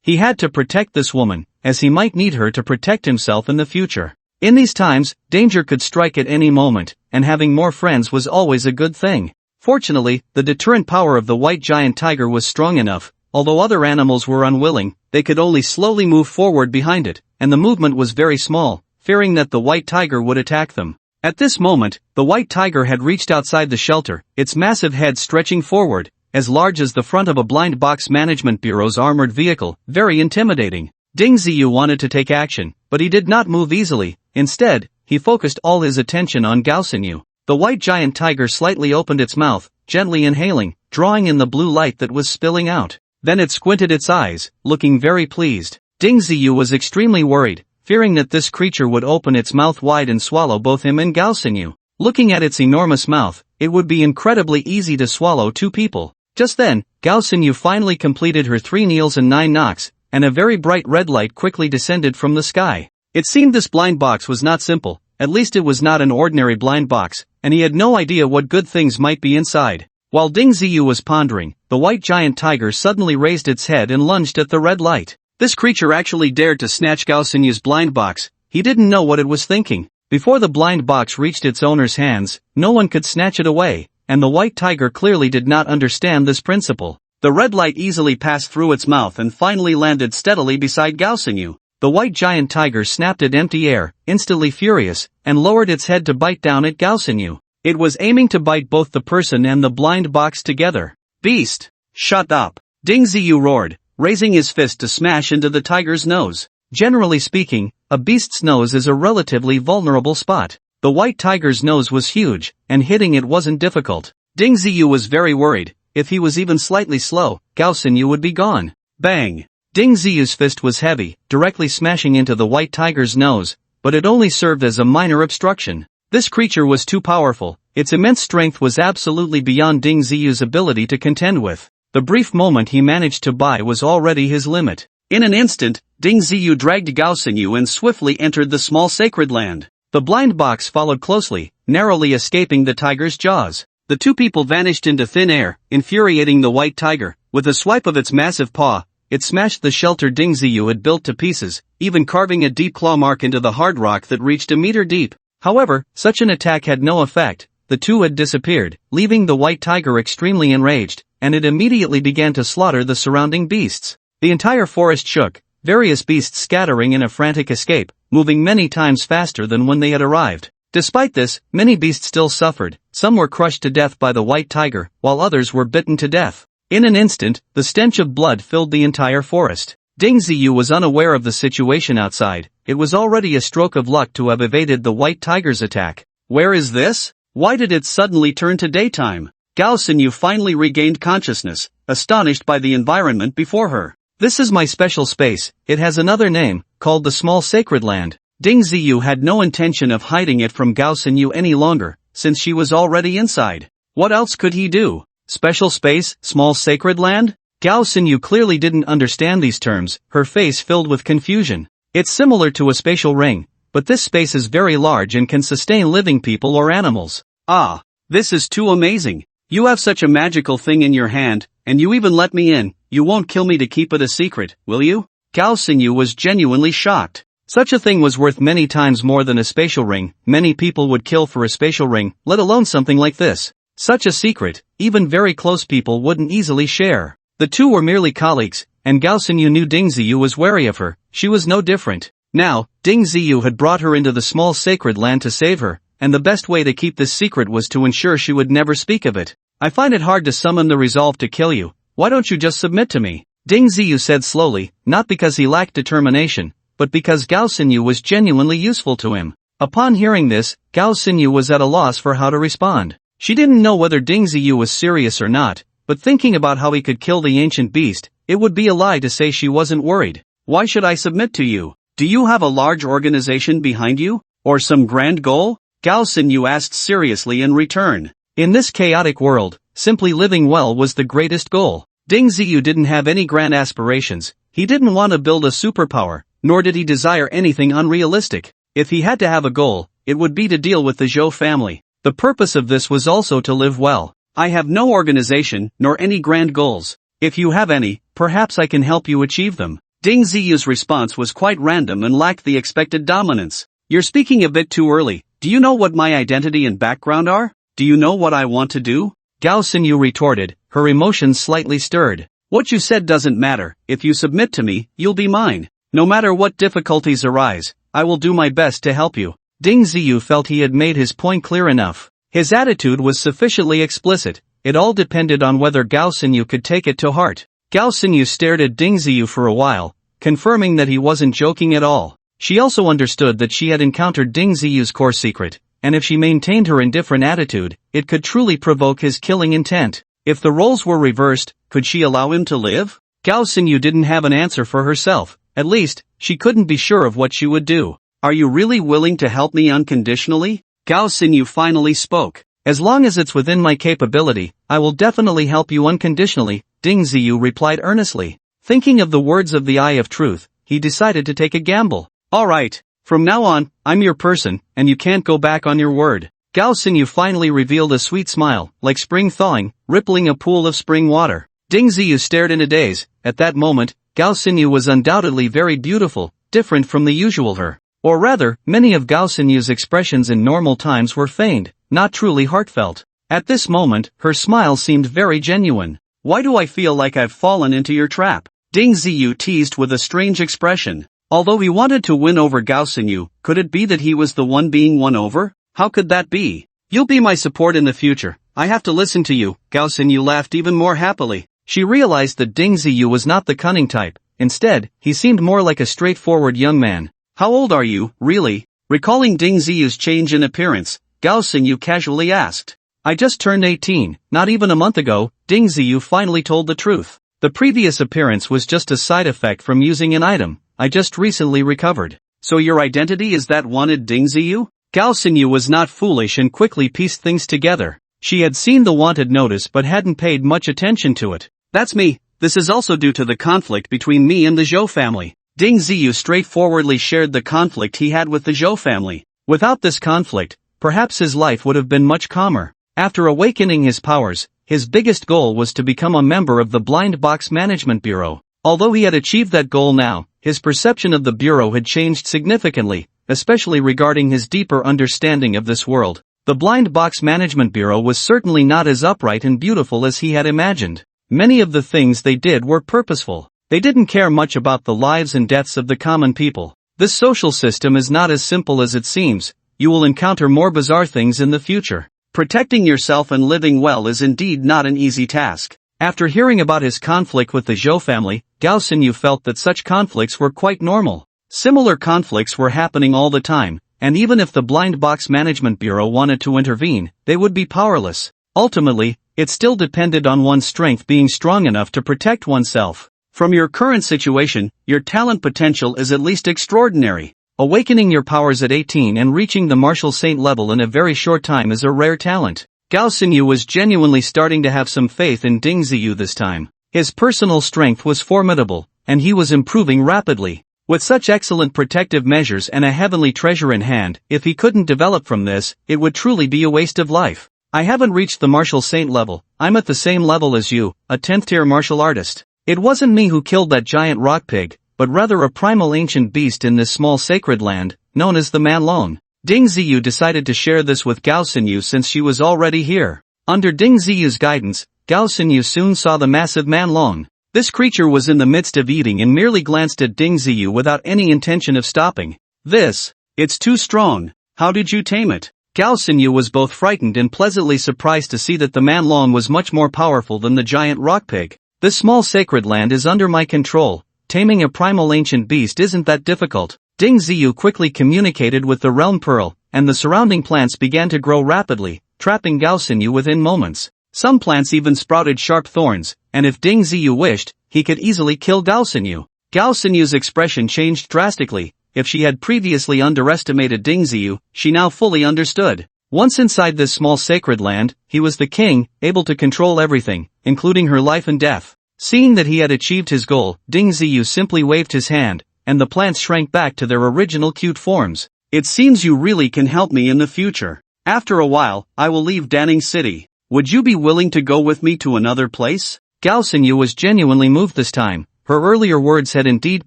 He had to protect this woman, as he might need her to protect himself in the future. In these times, danger could strike at any moment, and having more friends was always a good thing. Fortunately, the deterrent power of the white giant tiger was strong enough. Although other animals were unwilling, they could only slowly move forward behind it, and the movement was very small, fearing that the white tiger would attack them. At this moment, the white tiger had reached outside the shelter, its massive head stretching forward, as large as the front of a blind box management bureau's armored vehicle, very intimidating. Ding Ziyu wanted to take action, but he did not move easily. Instead, he focused all his attention on Gao Xinyu. The white giant tiger slightly opened its mouth, gently inhaling, drawing in the blue light that was spilling out. Then it squinted its eyes, looking very pleased. Ding Ziyu was extremely worried, fearing that this creature would open its mouth wide and swallow both him and Gao Xinyu. Looking at its enormous mouth, it would be incredibly easy to swallow two people. Just then, Gao Xinyu finally completed her 3 kneels and 9 knocks, and a very bright red light quickly descended from the sky. It seemed this blind box was not simple, at least it was not an ordinary blind box, and he had no idea what good things might be inside. While Ding Ziyu was pondering, the white giant tiger suddenly raised its head and lunged at the red light. This creature actually dared to snatch Gao Xinyu's blind box. He didn't know what it was thinking. Before the blind box reached its owner's hands, no one could snatch it away. And the white tiger clearly did not understand this principle. The red light easily passed through its mouth and finally landed steadily beside Gao Xinyu. The white giant tiger snapped at empty air, instantly furious, and lowered its head to bite down at Gao Xinyu. It was aiming to bite both the person and the blind box together. Beast! Shut up! Ding Ziyu roared, raising his fist to smash into the tiger's nose. Generally speaking, a beast's nose is a relatively vulnerable spot. The white tiger's nose was huge, and hitting it wasn't difficult. Ding Ziyu was very worried. If he was even slightly slow, Gao Xinyu would be gone. Bang! Ding Ziyu's fist was heavy, directly smashing into the white tiger's nose, but it only served as a minor obstruction. This creature was too powerful. Its immense strength was absolutely beyond Ding Ziyu's ability to contend with. The brief moment he managed to buy was already his limit. In an instant, Ding Ziyu dragged Gao Xinyu and swiftly entered the small sacred land. The blind box followed closely, narrowly escaping the tiger's jaws. The two people vanished into thin air, infuriating the white tiger. With a swipe of its massive paw, it smashed the shelter Ding Ziyu had built to pieces, even carving a deep claw mark into the hard rock that reached a meter deep. However, such an attack had no effect. The two had disappeared, leaving the white tiger extremely enraged, and it immediately began to slaughter the surrounding beasts. The entire forest shook, various beasts scattering in a frantic escape, moving many times faster than when they had arrived. Despite this, many beasts still suffered. Some were crushed to death by the white tiger, while others were bitten to death. In an instant, the stench of blood filled the entire forest. Ding Ziyu was unaware of the situation outside. It was already a stroke of luck to have evaded the white tiger's attack. Where is this? Why did it suddenly turn to daytime? Gao Xinyu finally regained consciousness, astonished by the environment before her. This is my special space. It has another name, called the Small Sacred Land. Ding Ziyu had no intention of hiding it from Gao Xinyu any longer, since she was already inside. What else could he do? Special space, small sacred land? Gao Xinyu clearly didn't understand these terms, her face filled with confusion. It's similar to a spatial ring, but this space is very large and can sustain living people or animals. Ah, this is too amazing. You have such a magical thing in your hand, and you even let me in. You won't kill me to keep it a secret, will you? Gao Xinyu was genuinely shocked. Such a thing was worth many times more than a spatial ring. Many people would kill for a spatial ring, let alone something like this. Such a secret, even very close people wouldn't easily share. The two were merely colleagues, and Gao Xinyu knew Ding Ziyu was wary of her. She was no different. Now, Ding Ziyu had brought her into the small sacred land to save her, and the best way to keep this secret was to ensure she would never speak of it. I find it hard to summon the resolve to kill you. Why don't you just submit to me? Ding Ziyu said slowly, not because he lacked determination, but because Gao Xinyu was genuinely useful to him. Upon hearing this, Gao Xinyu was at a loss for how to respond. She didn't know whether Ding Ziyu was serious or not, but thinking about how he could kill the ancient beast, it would be a lie to say she wasn't worried. Why should I submit to you? Do you have a large organization behind you? Or some grand goal? Gao Xinyu asked seriously in return. In this chaotic world, simply living well was the greatest goal. Ding Ziyu didn't have any grand aspirations. He didn't want to build a superpower, nor did he desire anything unrealistic. If he had to have a goal, it would be to deal with the Zhou family. The purpose of this was also to live well. I have no organization, nor any grand goals. If you have any, perhaps I can help you achieve them. Ding Ziyu's response was quite random and lacked the expected dominance. You're speaking a bit too early. Do you know what my identity and background are? Do you know what I want to do? Gao Xinyu retorted, her emotions slightly stirred. What you said doesn't matter. If you submit to me, you'll be mine. No matter what difficulties arise, I will do my best to help you. Ding Ziyu felt he had made his point clear enough. His attitude was sufficiently explicit. It all depended on whether Gao Xinyu could take it to heart. Gao Xinyu stared at Ding Ziyu for a while, confirming that he wasn't joking at all. She also understood that she had encountered Ding Ziyu's core secret, and if she maintained her indifferent attitude, it could truly provoke his killing intent. If the roles were reversed, could she allow him to live? Gao Xinyu didn't have an answer for herself. At least, she couldn't be sure of what she would do. Are you really willing to help me unconditionally? Gao Xinyu finally spoke. As long as it's within my capability, I will definitely help you unconditionally, Ding Ziyu replied earnestly. Thinking of the words of the Eye of Truth, he decided to take a gamble. Alright, from now on, I'm your person, and you can't go back on your word. Gao Xinyu finally revealed a sweet smile, like spring thawing, rippling a pool of spring water. Ding Ziyu stared in a daze. At that moment, Gao Xinyu was undoubtedly very beautiful, different from the usual her. Or rather, many of Gao Xinyu's expressions in normal times were feigned, not truly heartfelt. At this moment, her smile seemed very genuine. Why do I feel like I've fallen into your trap? Ding Ziyu teased with a strange expression. Although he wanted to win over Gao Xinyu, could it be that he was the one being won over? How could that be? You'll be my support in the future. I have to listen to you. Gao Xinyu laughed even more happily. She realized that Ding Ziyu was not the cunning type. Instead, he seemed more like a straightforward young man. How old are you, really? Recalling Ding Ziyu's change in appearance, Gao Xinyu casually asked. I just turned 18, not even a month ago. Ding Ziyu finally told the truth. The previous appearance was just a side effect from using an item. I just recently recovered. So your identity is that wanted Ding Ziyu? Gao Xinyu was not foolish and quickly pieced things together. She had seen the wanted notice but hadn't paid much attention to it. That's me. This is also due to the conflict between me and the Zhou family. Ding Ziyu straightforwardly shared the conflict he had with the Zhou family. Without this conflict, perhaps his life would have been much calmer. After awakening his powers, his biggest goal was to become a member of the Blind Box Management Bureau. Although he had achieved that goal now, his perception of the bureau had changed significantly, especially regarding his deeper understanding of this world. The Blind Box Management Bureau was certainly not as upright and beautiful as he had imagined. Many of the things they did were purposeful. They didn't care much about the lives and deaths of the common people. This social system is not as simple as it seems. You will encounter more bizarre things in the future. Protecting yourself and living well is indeed not an easy task. After hearing about his conflict with the Zhou family, Gao Xinyu felt that such conflicts were quite normal. Similar conflicts were happening all the time, and even if the Blind Box Management Bureau wanted to intervene, they would be powerless. Ultimately, it still depended on one's strength being strong enough to protect oneself. From your current situation, your talent potential is at least extraordinary. Awakening your powers at 18 and reaching the martial saint level in a very short time is a rare talent. Gao Xinyu was genuinely starting to have some faith in Ding Ziyu this time. His personal strength was formidable, and he was improving rapidly. With such excellent protective measures and a heavenly treasure in hand, if he couldn't develop from this, it would truly be a waste of life. I haven't reached the martial saint level. I'm at the same level as you, a 10th tier martial artist. It wasn't me who killed that giant rock pig, but rather a primal ancient beast in this small sacred land, known as the Manlong. Ding Ziyu decided to share this with Gao Xinyu since she was already here. Under Ding Ziyu's guidance, Gao Xinyu soon saw the massive Manlong. This creature was in the midst of eating and merely glanced at Ding Ziyu without any intention of stopping. It's too strong. How did you tame it? Gao Xinyu was both frightened and pleasantly surprised to see that the Manlong was much more powerful than the giant rock pig. This small sacred land is under my control. Taming a primal ancient beast isn't that difficult. Ding Ziyu quickly communicated with the realm pearl, and the surrounding plants began to grow rapidly, trapping Gao Xinyu within moments. Some plants even sprouted sharp thorns, and if Ding Ziyu wished, he could easily kill Gao Xinyu. Gao Xinyu's expression changed drastically. If she had previously underestimated Ding Ziyu, she now fully understood. Once inside this small sacred land, he was the king, able to control everything, including her life and death. Seeing that he had achieved his goal, Ding Ziyu simply waved his hand, and the plants shrank back to their original cute forms. It seems you really can help me in the future. After a while, I will leave Danning City. Would you be willing to go with me to another place? Gao Xinyu was genuinely moved this time. Her earlier words had indeed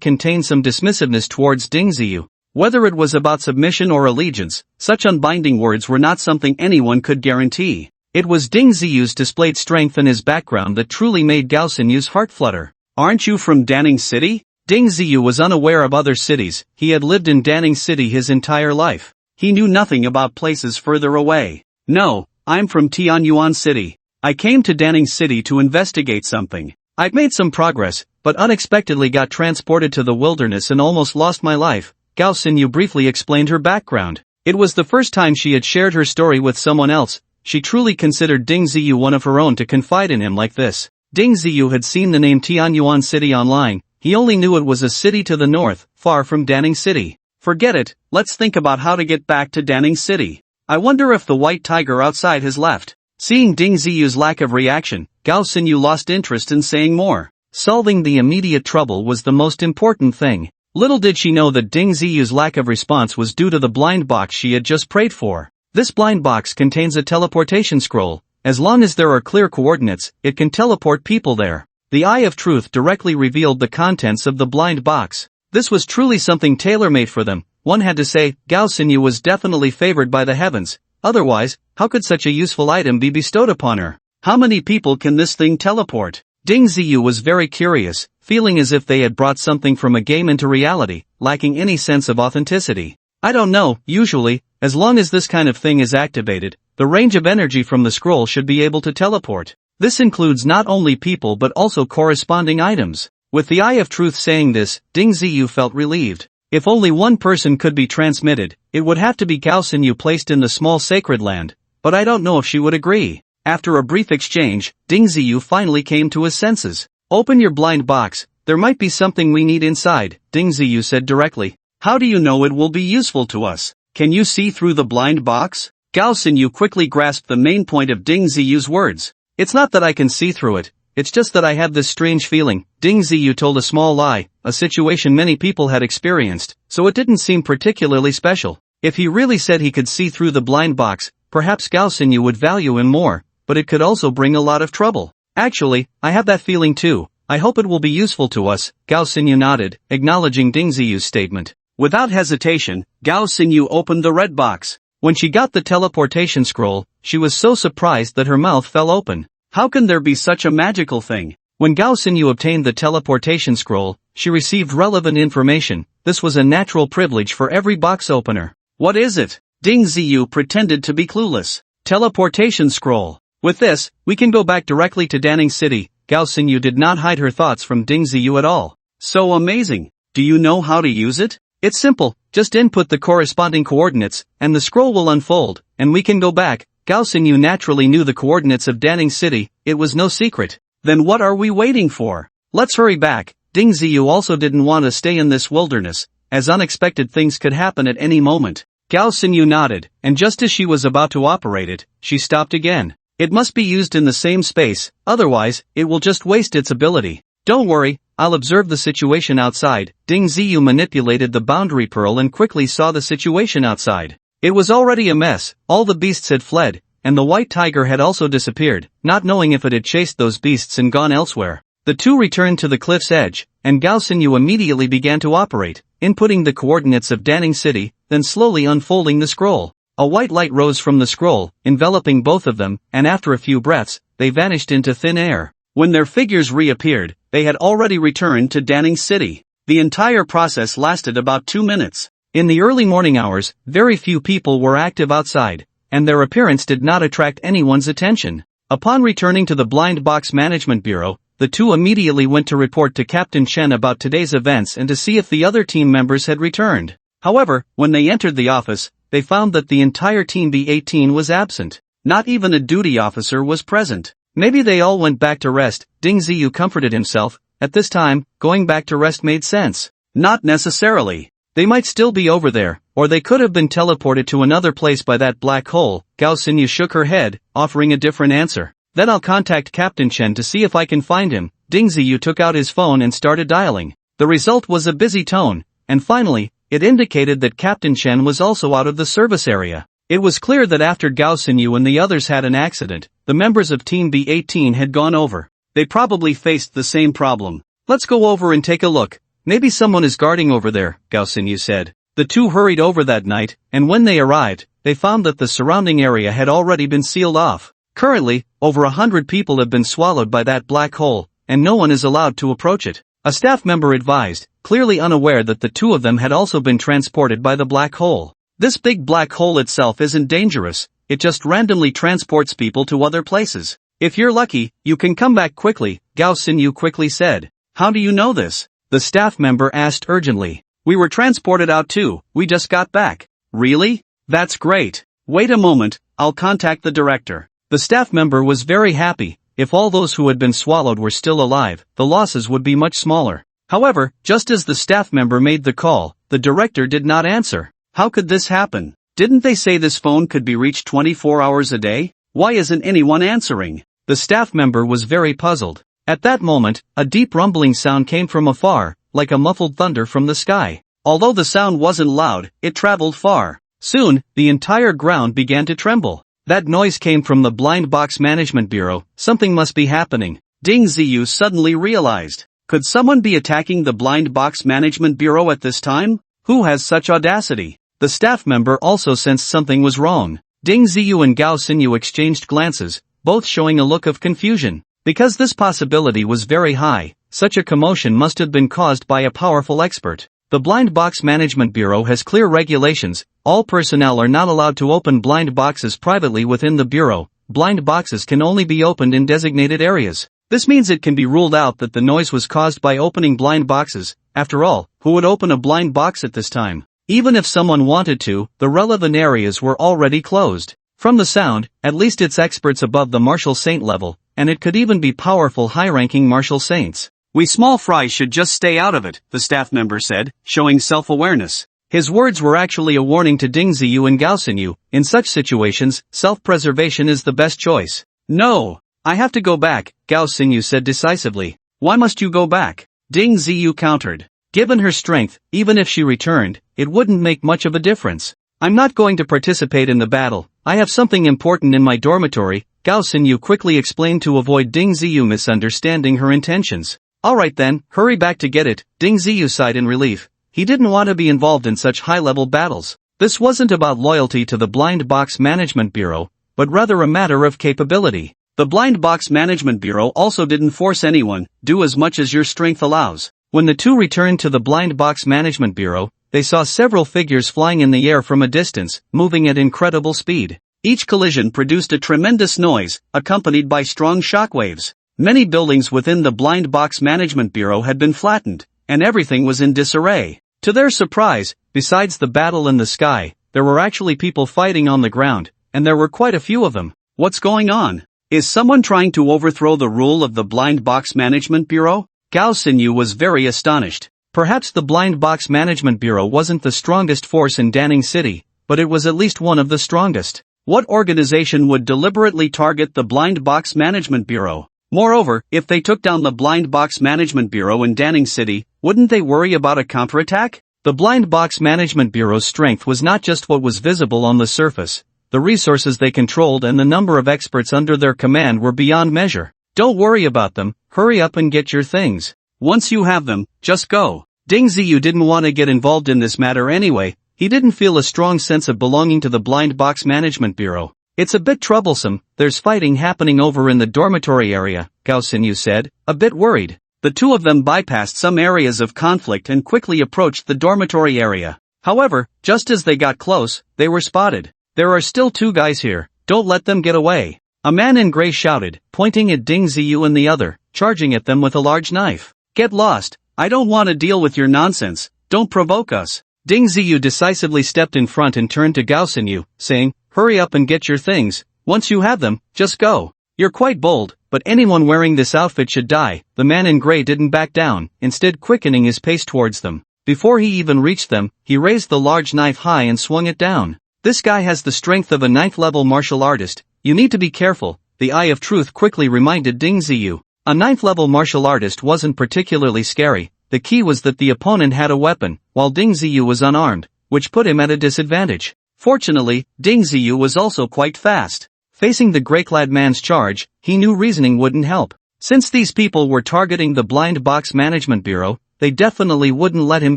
contained some dismissiveness towards Ding Ziyu. Whether it was about submission or allegiance, such unbinding words were not something anyone could guarantee. It was Ding Ziyu's displayed strength and his background that truly made Gao Xinyu's heart flutter. Aren't you from Danning City? Ding Ziyu was unaware of other cities. He had lived in Danning City his entire life. He knew nothing about places further away. No, I'm from Tianyuan City. I came to Danning City to investigate something. I've made some progress, but unexpectedly got transported to the wilderness and almost lost my life. Gao Xinyu briefly explained her background. It was the first time she had shared her story with someone else. She truly considered Ding Ziyu one of her own to confide in him like this. Ding Ziyu had seen the name Tianyuan City online. He only knew it was a city to the north, far from Danning City. Forget it, let's think about how to get back to Danning City. I wonder if the white tiger outside has left. Seeing Ding Ziyu's lack of reaction, Gao Xinyu lost interest in saying more. Solving the immediate trouble was the most important thing. Little did she know that Ding Ziyu's lack of response was due to the blind box she had just prayed for. This blind box contains a teleportation scroll. As long as there are clear coordinates, it can teleport people there. The Eye of Truth directly revealed the contents of the blind box. This was truly something tailor-made for them. One had to say, Gao Xinyu was definitely favored by the heavens. Otherwise, how could such a useful item be bestowed upon her? How many people can this thing teleport? Ding Ziyu was very curious, feeling as if they had brought something from a game into reality, lacking any sense of authenticity. I don't know, usually, as long as this kind of thing is activated, the range of energy from the scroll should be able to teleport. This includes not only people but also corresponding items. With the Eye of Truth saying this, Ding Ziyu felt relieved. If only one person could be transmitted, it would have to be Gao Xinyu placed in the small sacred land, but I don't know if she would agree. After a brief exchange, Ding Ziyu finally came to his senses. Open your blind box, there might be something we need inside, Ding Ziyu said directly. How do you know it will be useful to us? Can you see through the blind box? Gao Xinyu quickly grasped the main point of Ding Ziyu's words. It's not that I can see through it, it's just that I have this strange feeling. Ding Ziyu told a small lie, a situation many people had experienced, so it didn't seem particularly special. If he really said he could see through the blind box, perhaps Gao Xinyu would value him more, but it could also bring a lot of trouble. Actually, I have that feeling too. I hope it will be useful to us. Gao Xinyu nodded, acknowledging Ding Ziyu's statement. Without hesitation, Gao Xingyu opened the red box. When she got the teleportation scroll, she was so surprised that her mouth fell open. How can there be such a magical thing? When Gao Xingyu obtained the teleportation scroll, she received relevant information. This was a natural privilege for every box opener. What is it? Ding Ziyu pretended to be clueless. Teleportation scroll. With this, we can go back directly to Danning City. Gao Xingyu did not hide her thoughts from Ding Ziyu at all. So amazing. Do you know how to use it? It's simple, just input the corresponding coordinates, and the scroll will unfold, and we can go back. Gao Xingyu naturally knew the coordinates of Danning City, it was no secret. Then what are we waiting for? Let's hurry back. Ding Ziyu also didn't want to stay in this wilderness, as unexpected things could happen at any moment. Gao Xingyu nodded, and just as she was about to operate it, she stopped again. It must be used in the same space, otherwise, it will just waste its ability. Don't worry, I'll observe the situation outside. Ding Ziyu manipulated the boundary pearl and quickly saw the situation outside. It was already a mess, all the beasts had fled, and the white tiger had also disappeared, not knowing if it had chased those beasts and gone elsewhere. The two returned to the cliff's edge, and Gao Xingyu immediately began to operate, inputting the coordinates of Danning City, then slowly unfolding the scroll. A white light rose from the scroll, enveloping both of them, and after a few breaths, they vanished into thin air. When their figures reappeared, they had already returned to Danning City. The entire process lasted about 2 minutes. In the early morning hours, very few people were active outside, and their appearance did not attract anyone's attention. Upon returning to the Blind Box Management Bureau, the two immediately went to report to Captain Chen about today's events and to see if the other team members had returned. However, when they entered the office, they found that the entire Team B-18 was absent. Not even a duty officer was present. Maybe they all went back to rest. Ding Ziyu comforted himself. At this time, going back to rest made sense. Not necessarily. They might still be over there, or they could have been teleported to another place by that black hole. Gao Xingyu shook her head, offering a different answer. Then I'll contact Captain Chen to see if I can find him. Ding Ziyu took out his phone and started dialing. The result was a busy tone, and finally, it indicated that Captain Chen was also out of the service area. It was clear that after Gao Xingyu and the others had an accident, the members of Team B-18 had gone over. They probably faced the same problem. Let's go over and take a look. Maybe someone is guarding over there, Gao Xingyu said. The two hurried over that night, and when they arrived, they found that the surrounding area had already been sealed off. Currently, over 100 people have been swallowed by that black hole, and no one is allowed to approach it. A staff member advised, clearly unaware that the two of them had also been transported by the black hole. This big black hole itself isn't dangerous, it just randomly transports people to other places. If you're lucky, you can come back quickly, Gao Xingyu quickly said. How do you know this? The staff member asked urgently. We were transported out too, we just got back. Really? That's great. Wait a moment, I'll contact the director. The staff member was very happy. If all those who had been swallowed were still alive, the losses would be much smaller. However, just as the staff member made the call, the director did not answer. How could this happen? Didn't they say this phone could be reached 24 hours a day? Why isn't anyone answering? The staff member was very puzzled. At that moment, a deep rumbling sound came from afar, like a muffled thunder from the sky. Although the sound wasn't loud, it traveled far. Soon, the entire ground began to tremble. That noise came from the Blind Box Management Bureau. Something must be happening. Ding Ziyu suddenly realized. Could someone be attacking the Blind Box Management Bureau at this time? Who has such audacity? The staff member also sensed something was wrong. Ding Ziyu and Gao Xingyu exchanged glances, both showing a look of confusion. Because this possibility was very high, such a commotion must have been caused by a powerful expert. The Blind Box Management Bureau has clear regulations. All personnel are not allowed to open blind boxes privately within the bureau. Blind boxes can only be opened in designated areas. This means it can be ruled out that the noise was caused by opening blind boxes. After all, who would open a blind box at this time? Even if someone wanted to, the relevant areas were already closed. From the sound, at least it's experts above the martial saint level, and it could even be powerful high-ranking martial saints. We small fry should just stay out of it, the staff member said, showing self-awareness. His words were actually a warning to Ding Ziyu and Gao Xingyu. In such situations, self-preservation is the best choice. No! I have to go back, Gao Xingyu said decisively. Why must you go back? Ding Ziyu countered. Given her strength, even if she returned, it wouldn't make much of a difference. I'm not going to participate in the battle. I have something important in my dormitory, Gao Xingyu quickly explained to avoid Ding Ziyu misunderstanding her intentions. Alright then, hurry back to get it, Ding Ziyu sighed in relief. he didn't want to be involved in such high-level battles. This wasn't about loyalty to the Blind Box Management Bureau, but rather a matter of capability. The Blind Box Management Bureau also didn't force anyone, do as much as your strength allows. When the two returned to the Blind Box Management Bureau, they saw several figures flying in the air from a distance, moving at incredible speed. Each collision produced a tremendous noise, accompanied by strong shockwaves. Many buildings within the Blind Box Management Bureau had been flattened, and everything was in disarray. To their surprise, besides the battle in the sky, there were actually people fighting on the ground, and there were quite a few of them. What's going on? Is someone trying to overthrow the rule of the Blind Box Management Bureau? Gao Xinyu was very astonished. Perhaps the Blind Box Management Bureau wasn't the strongest force in Danning City, but it was at least one of the strongest. What organization would deliberately target the Blind Box Management Bureau? Moreover, if they took down the Blind Box Management Bureau in Danning City, wouldn't they worry about a counterattack? The Blind Box Management Bureau's strength was not just what was visible on the surface. The resources they controlled and the number of experts under their command were beyond measure. Don't worry about them, hurry up and get your things. Once you have them, just go. Ding Ziyu didn't want to get involved in this matter anyway. He didn't feel a strong sense of belonging to the Blind Box Management Bureau. It's a bit troublesome, there's fighting happening over in the dormitory area, Gao Xinyu said, a bit worried. The two of them bypassed some areas of conflict and quickly approached the dormitory area. However, just as they got close, they were spotted. There are still two guys here, don't let them get away. A man in gray shouted, pointing at Ding Ziyu and the other, charging at them with a large knife. Get lost, I don't want to deal with your nonsense, don't provoke us. Ding Ziyu decisively stepped in front and turned to Gao Xinyu, saying, hurry up and get your things, once you have them, just go. You're quite bold, but anyone wearing this outfit should die. The man in gray didn't back down, instead quickening his pace towards them. Before he even reached them, he raised the large knife high and swung it down. This guy has the strength of a 9th-level martial artist, you need to be careful, the Eye of Truth quickly reminded Ding Ziyu. A 9th-level martial artist wasn't particularly scary, the key was that the opponent had a weapon, while Ding Ziyu was unarmed, which put him at a disadvantage. Fortunately, Ding Ziyu was also quite fast. Facing the gray-clad man's charge, he knew reasoning wouldn't help. Since these people were targeting the Blind Box Management Bureau, they definitely wouldn't let him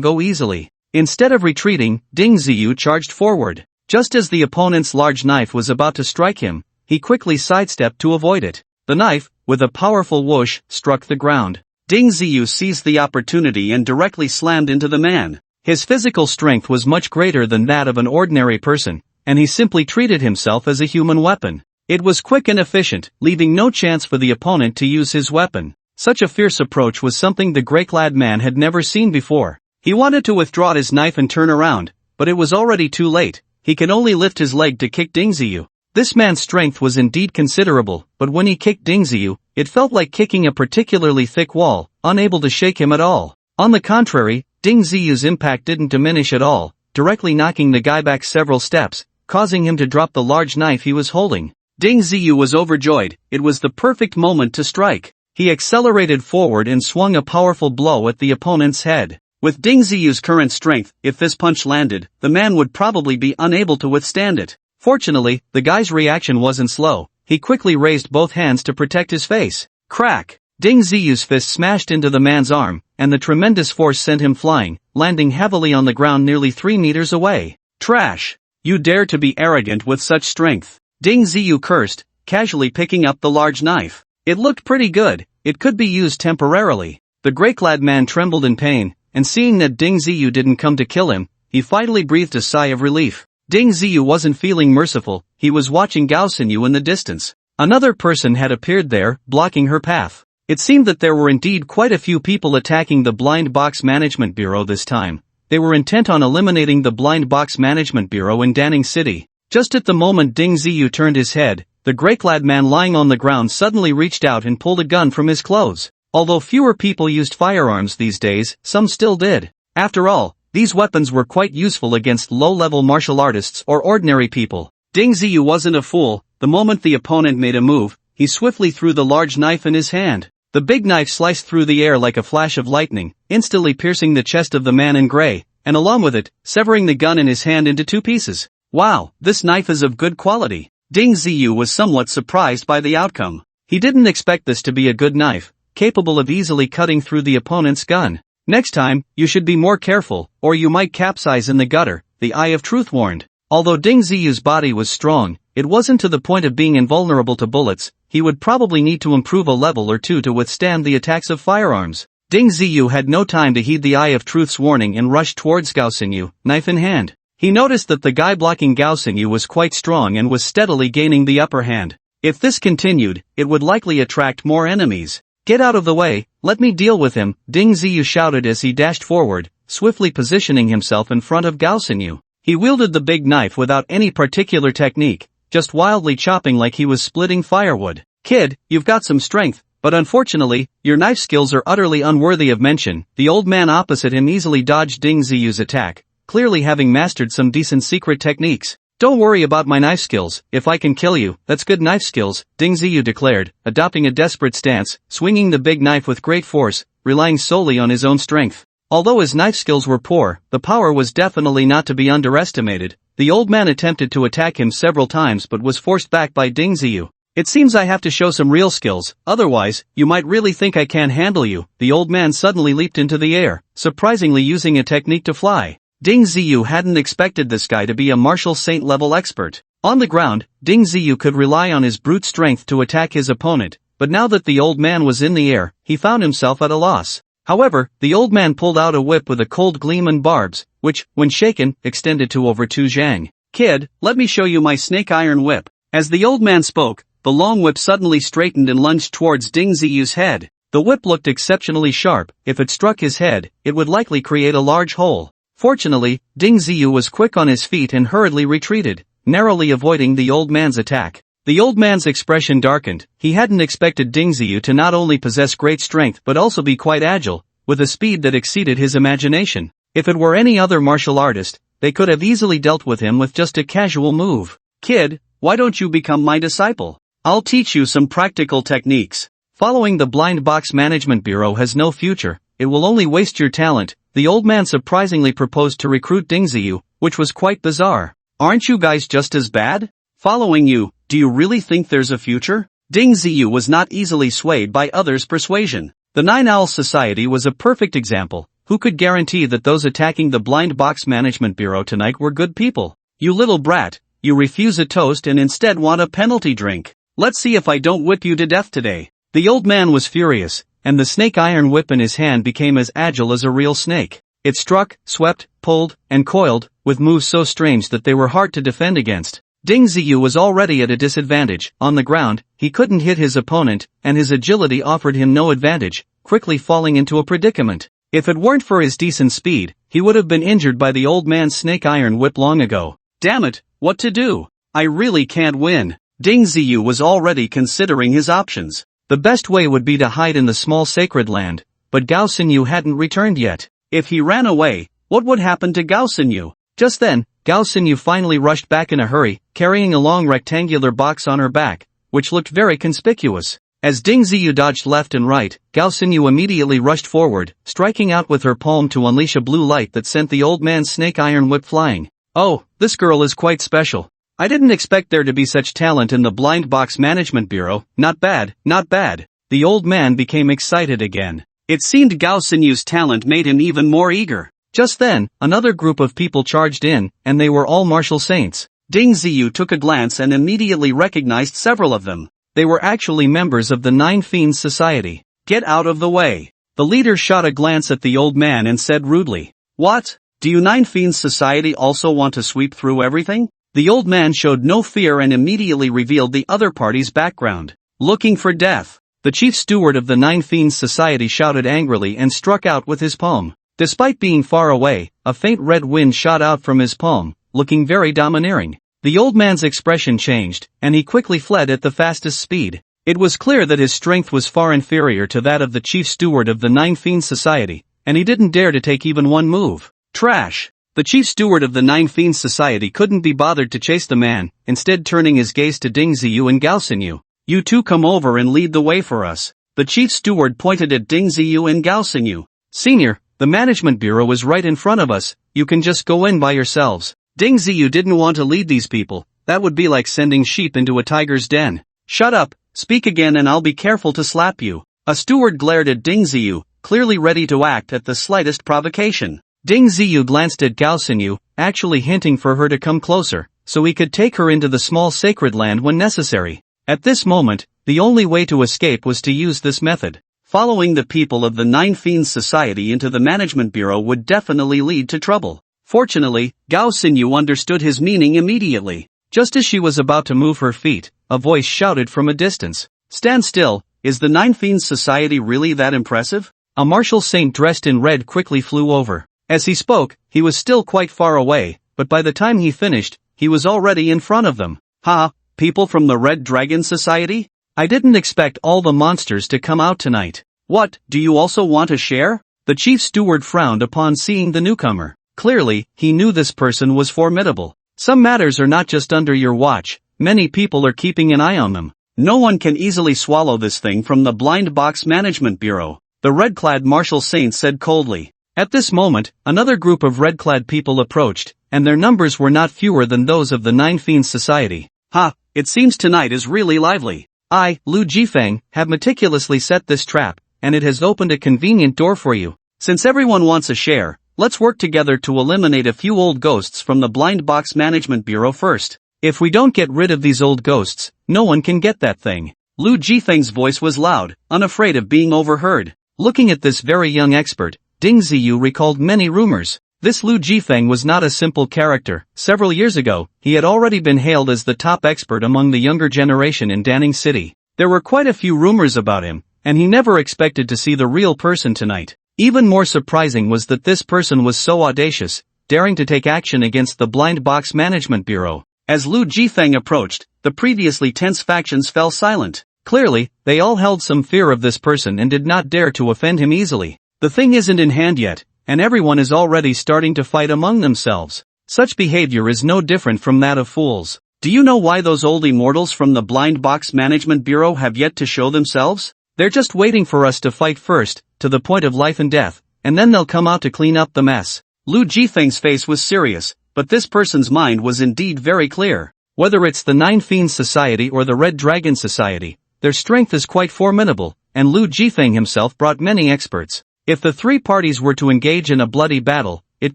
go easily. Instead of retreating, Ding Ziyu charged forward. Just as the opponent's large knife was about to strike him, he quickly sidestepped to avoid it. The knife, with a powerful whoosh, struck the ground. Ding Ziyu seized the opportunity and directly slammed into the man. His physical strength was much greater than that of an ordinary person, and he simply treated himself as a human weapon. It was quick and efficient, leaving no chance for the opponent to use his weapon. Such a fierce approach was something the gray-clad man had never seen before. He wanted to withdraw his knife and turn around, but it was already too late. He could only lift his leg to kick Ding Ziyu. This man's strength was indeed considerable, but when he kicked Ding Ziyu, it felt like kicking a particularly thick wall, unable to shake him at all. On the contrary, Ding Ziyu's impact didn't diminish at all, directly knocking the guy back several steps, causing him to drop the large knife he was holding. Ding Ziyu was overjoyed, it was the perfect moment to strike. He accelerated forward and swung a powerful blow at the opponent's head. With Ding Ziyu's current strength, if this punch landed, the man would probably be unable to withstand it. Fortunately, the guy's reaction wasn't slow. He quickly raised both hands to protect his face. Crack! Ding Ziyu's fist smashed into the man's arm, and the tremendous force sent him flying, landing heavily on the ground nearly 3 meters away. Trash! You dare to be arrogant with such strength. Ding Ziyu cursed, casually picking up the large knife. It looked pretty good, it could be used temporarily. The gray-clad man trembled in pain, and seeing that Ding Ziyu didn't come to kill him, he finally breathed a sigh of relief. Ding Ziyu wasn't feeling merciful, he was watching Gao Xinyu in the distance. Another person had appeared there, blocking her path. It seemed that there were indeed quite a few people attacking the Blind Box Management Bureau this time. They were intent on eliminating the Blind Box Management Bureau in Danning City. Just at the moment Ding Ziyu turned his head, the gray-clad man lying on the ground suddenly reached out and pulled a gun from his clothes. Although fewer people used firearms these days, some still did. After all, these weapons were quite useful against low-level martial artists or ordinary people. Ding Ziyu wasn't a fool. The moment the opponent made a move, he swiftly threw the large knife in his hand. The big knife sliced through the air like a flash of lightning, instantly piercing the chest of the man in gray, and along with it, severing the gun in his hand into 2 pieces. Wow, this knife is of good quality. Ding Ziyu was somewhat surprised by the outcome. He didn't expect this to be a good knife, capable of easily cutting through the opponent's gun. Next time, you should be more careful, or you might capsize in the gutter, the Eye of Truth warned. Although Ding Ziyu's body was strong, it wasn't to the point of being invulnerable to bullets. He would probably need to improve a level or two to withstand the attacks of firearms. Ding Ziyu had no time to heed the Eye of Truth's warning and rushed towards Gao Xingyu, knife in hand. He noticed that the guy blocking Gao Xingyu was quite strong and was steadily gaining the upper hand. If this continued, it would likely attract more enemies. Get out of the way, let me deal with him, Ding Ziyu shouted as he dashed forward, swiftly positioning himself in front of Gao Xingyu. He wielded the big knife without any particular technique, just wildly chopping like he was splitting firewood. Kid, you've got some strength, but unfortunately, your knife skills are utterly unworthy of mention. The old man opposite him easily dodged Ding Ziyu's attack, clearly having mastered some decent secret techniques. Don't worry about my knife skills, if I can kill you, that's good knife skills, Ding Ziyu declared, adopting a desperate stance, swinging the big knife with great force, relying solely on his own strength. Although his knife skills were poor, the power was definitely not to be underestimated. The old man attempted to attack him several times but was forced back by Ding Ziyu. It seems I have to show some real skills, otherwise, you might really think I can't handle you. The old man suddenly leaped into the air, surprisingly using a technique to fly. Ding Ziyu hadn't expected this guy to be a martial saint level expert. On the ground, Ding Ziyu could rely on his brute strength to attack his opponent, but now that the old man was in the air, he found himself at a loss. However, the old man pulled out a whip with a cold gleam and barbs, which, when shaken, extended to over 2 zhang. Kid, let me show you my snake iron whip. As the old man spoke, the long whip suddenly straightened and lunged towards Ding Ziyu's head. The whip looked exceptionally sharp. If it struck his head, it would likely create a large hole. Fortunately, Ding Ziyu was quick on his feet and hurriedly retreated, narrowly avoiding the old man's attack. The old man's expression darkened. He hadn't expected Ding Ziyu to not only possess great strength but also be quite agile, with a speed that exceeded his imagination. If it were any other martial artist, they could have easily dealt with him with just a casual move. Kid, why don't you become my disciple? I'll teach you some practical techniques. Following the Blind Box Management Bureau has no future, it will only waste your talent. The old man surprisingly proposed to recruit Ding Ziyu, which was quite bizarre. Aren't you guys just as bad? Following you, do you really think there's a future? Ding Ziyu was not easily swayed by others' persuasion. The Nine Owls Society was a perfect example. Who could guarantee that those attacking the Blind Box Management Bureau tonight were good people? You little brat, you refuse a toast and instead want a penalty drink. Let's see if I don't whip you to death today. The old man was furious, and the snake iron whip in his hand became as agile as a real snake. It struck, swept, pulled, and coiled, with moves so strange that they were hard to defend against. Ding Ziyu was already at a disadvantage. On the ground, he couldn't hit his opponent, and his agility offered him no advantage, quickly falling into a predicament. If it weren't for his decent speed, he would have been injured by the old man's snake iron whip long ago. Damn it, what to do? I really can't win. Ding Ziyu was already considering his options. The best way would be to hide in the small sacred land, but Gao Xingyu hadn't returned yet. If he ran away, what would happen to Gao Xingyu? Just then, Gao Xingyu finally rushed back in a hurry, carrying a long rectangular box on her back, which looked very conspicuous. As Ding Ziyu dodged left and right, Gao Xingyu immediately rushed forward, striking out with her palm to unleash a blue light that sent the old man's snake iron whip flying. Oh, this girl is quite special. I didn't expect there to be such talent in the Blind Box Management Bureau. Not bad, not bad. The old man became excited again. It seemed Gao Xinyu's talent made him even more eager. Just then, another group of people charged in, and they were all martial saints. Ding Ziyu took a glance and immediately recognized several of them. They were actually members of the Nine Fiends Society. Get out of the way. The leader shot a glance at the old man and said rudely, "What? Do you Nine Fiends Society also want to sweep through everything?" The old man showed no fear and immediately revealed the other party's background. Looking for death. The chief steward of the Nine Fiends Society shouted angrily and struck out with his palm. Despite being far away, a faint red wind shot out from his palm, looking very domineering. The old man's expression changed, and he quickly fled at the fastest speed. It was clear that his strength was far inferior to that of the chief steward of the Nine Fiends Society, and he didn't dare to take even one move. Trash! The chief steward of the Nine Fiends Society couldn't be bothered to chase the man, instead turning his gaze to Ding Ziyu and Gao Xingyu. You two come over and lead the way for us. The chief steward pointed at Ding Ziyu and Gao Xingyu. Senior, the management bureau is right in front of us, you can just go in by yourselves. Ding Ziyu didn't want to lead these people, that would be like sending sheep into a tiger's den. Shut up, speak again and I'll be careful to slap you. A steward glared at Ding Ziyu, clearly ready to act at the slightest provocation. Ding Ziyu glanced at Gao Xinyu, actually hinting for her to come closer, so he could take her into the small sacred land when necessary. At this moment, the only way to escape was to use this method. Following the people of the Nine Fiends Society into the Management Bureau would definitely lead to trouble. Fortunately, Gao Xinyu understood his meaning immediately. Just as she was about to move her feet, a voice shouted from a distance, "Stand still, is the Nine Fiends Society really that impressive?" A martial saint dressed in red quickly flew over. As he spoke, he was still quite far away, but by the time he finished, he was already in front of them. "Ha, people from the Red Dragon Society? I didn't expect all the monsters to come out tonight. What, do you also want a share?" The chief steward frowned upon seeing the newcomer. Clearly, he knew this person was formidable. Some matters are not just under your watch, many people are keeping an eye on them. No one can easily swallow this thing from the Blind Box Management Bureau, the red-clad martial saint said coldly. At this moment, another group of red-clad people approached, and their numbers were not fewer than those of the Nine Fiends Society. "Ha, it seems tonight is really lively. I, Lu Jifeng, have meticulously set this trap, and it has opened a convenient door for you. Since everyone wants a share, let's work together to eliminate a few old ghosts from the Blind Box Management Bureau first. If we don't get rid of these old ghosts, no one can get that thing." Lu Jifeng's voice was loud, unafraid of being overheard. Looking at this very young expert, Ding Ziyu recalled many rumors. This Lu Jifeng was not a simple character. Several years ago, he had already been hailed as the top expert among the younger generation in Danning City. There were quite a few rumors about him, and he never expected to see the real person tonight. Even more surprising was that this person was so audacious, daring to take action against the Blind Box Management Bureau. As Lu Jifeng approached, the previously tense factions fell silent. Clearly, they all held some fear of this person and did not dare to offend him easily. The thing isn't in hand yet, and everyone is already starting to fight among themselves. Such behavior is no different from that of fools. Do you know why those old immortals from the Blind Box Management Bureau have yet to show themselves? They're just waiting for us to fight first, to the point of life and death, and then they'll come out to clean up the mess. Lu Jifeng's face was serious, but this person's mind was indeed very clear. Whether it's the Nine Fiends Society or the Red Dragon Society, their strength is quite formidable, and Lu Jifeng himself brought many experts. If the three parties were to engage in a bloody battle, it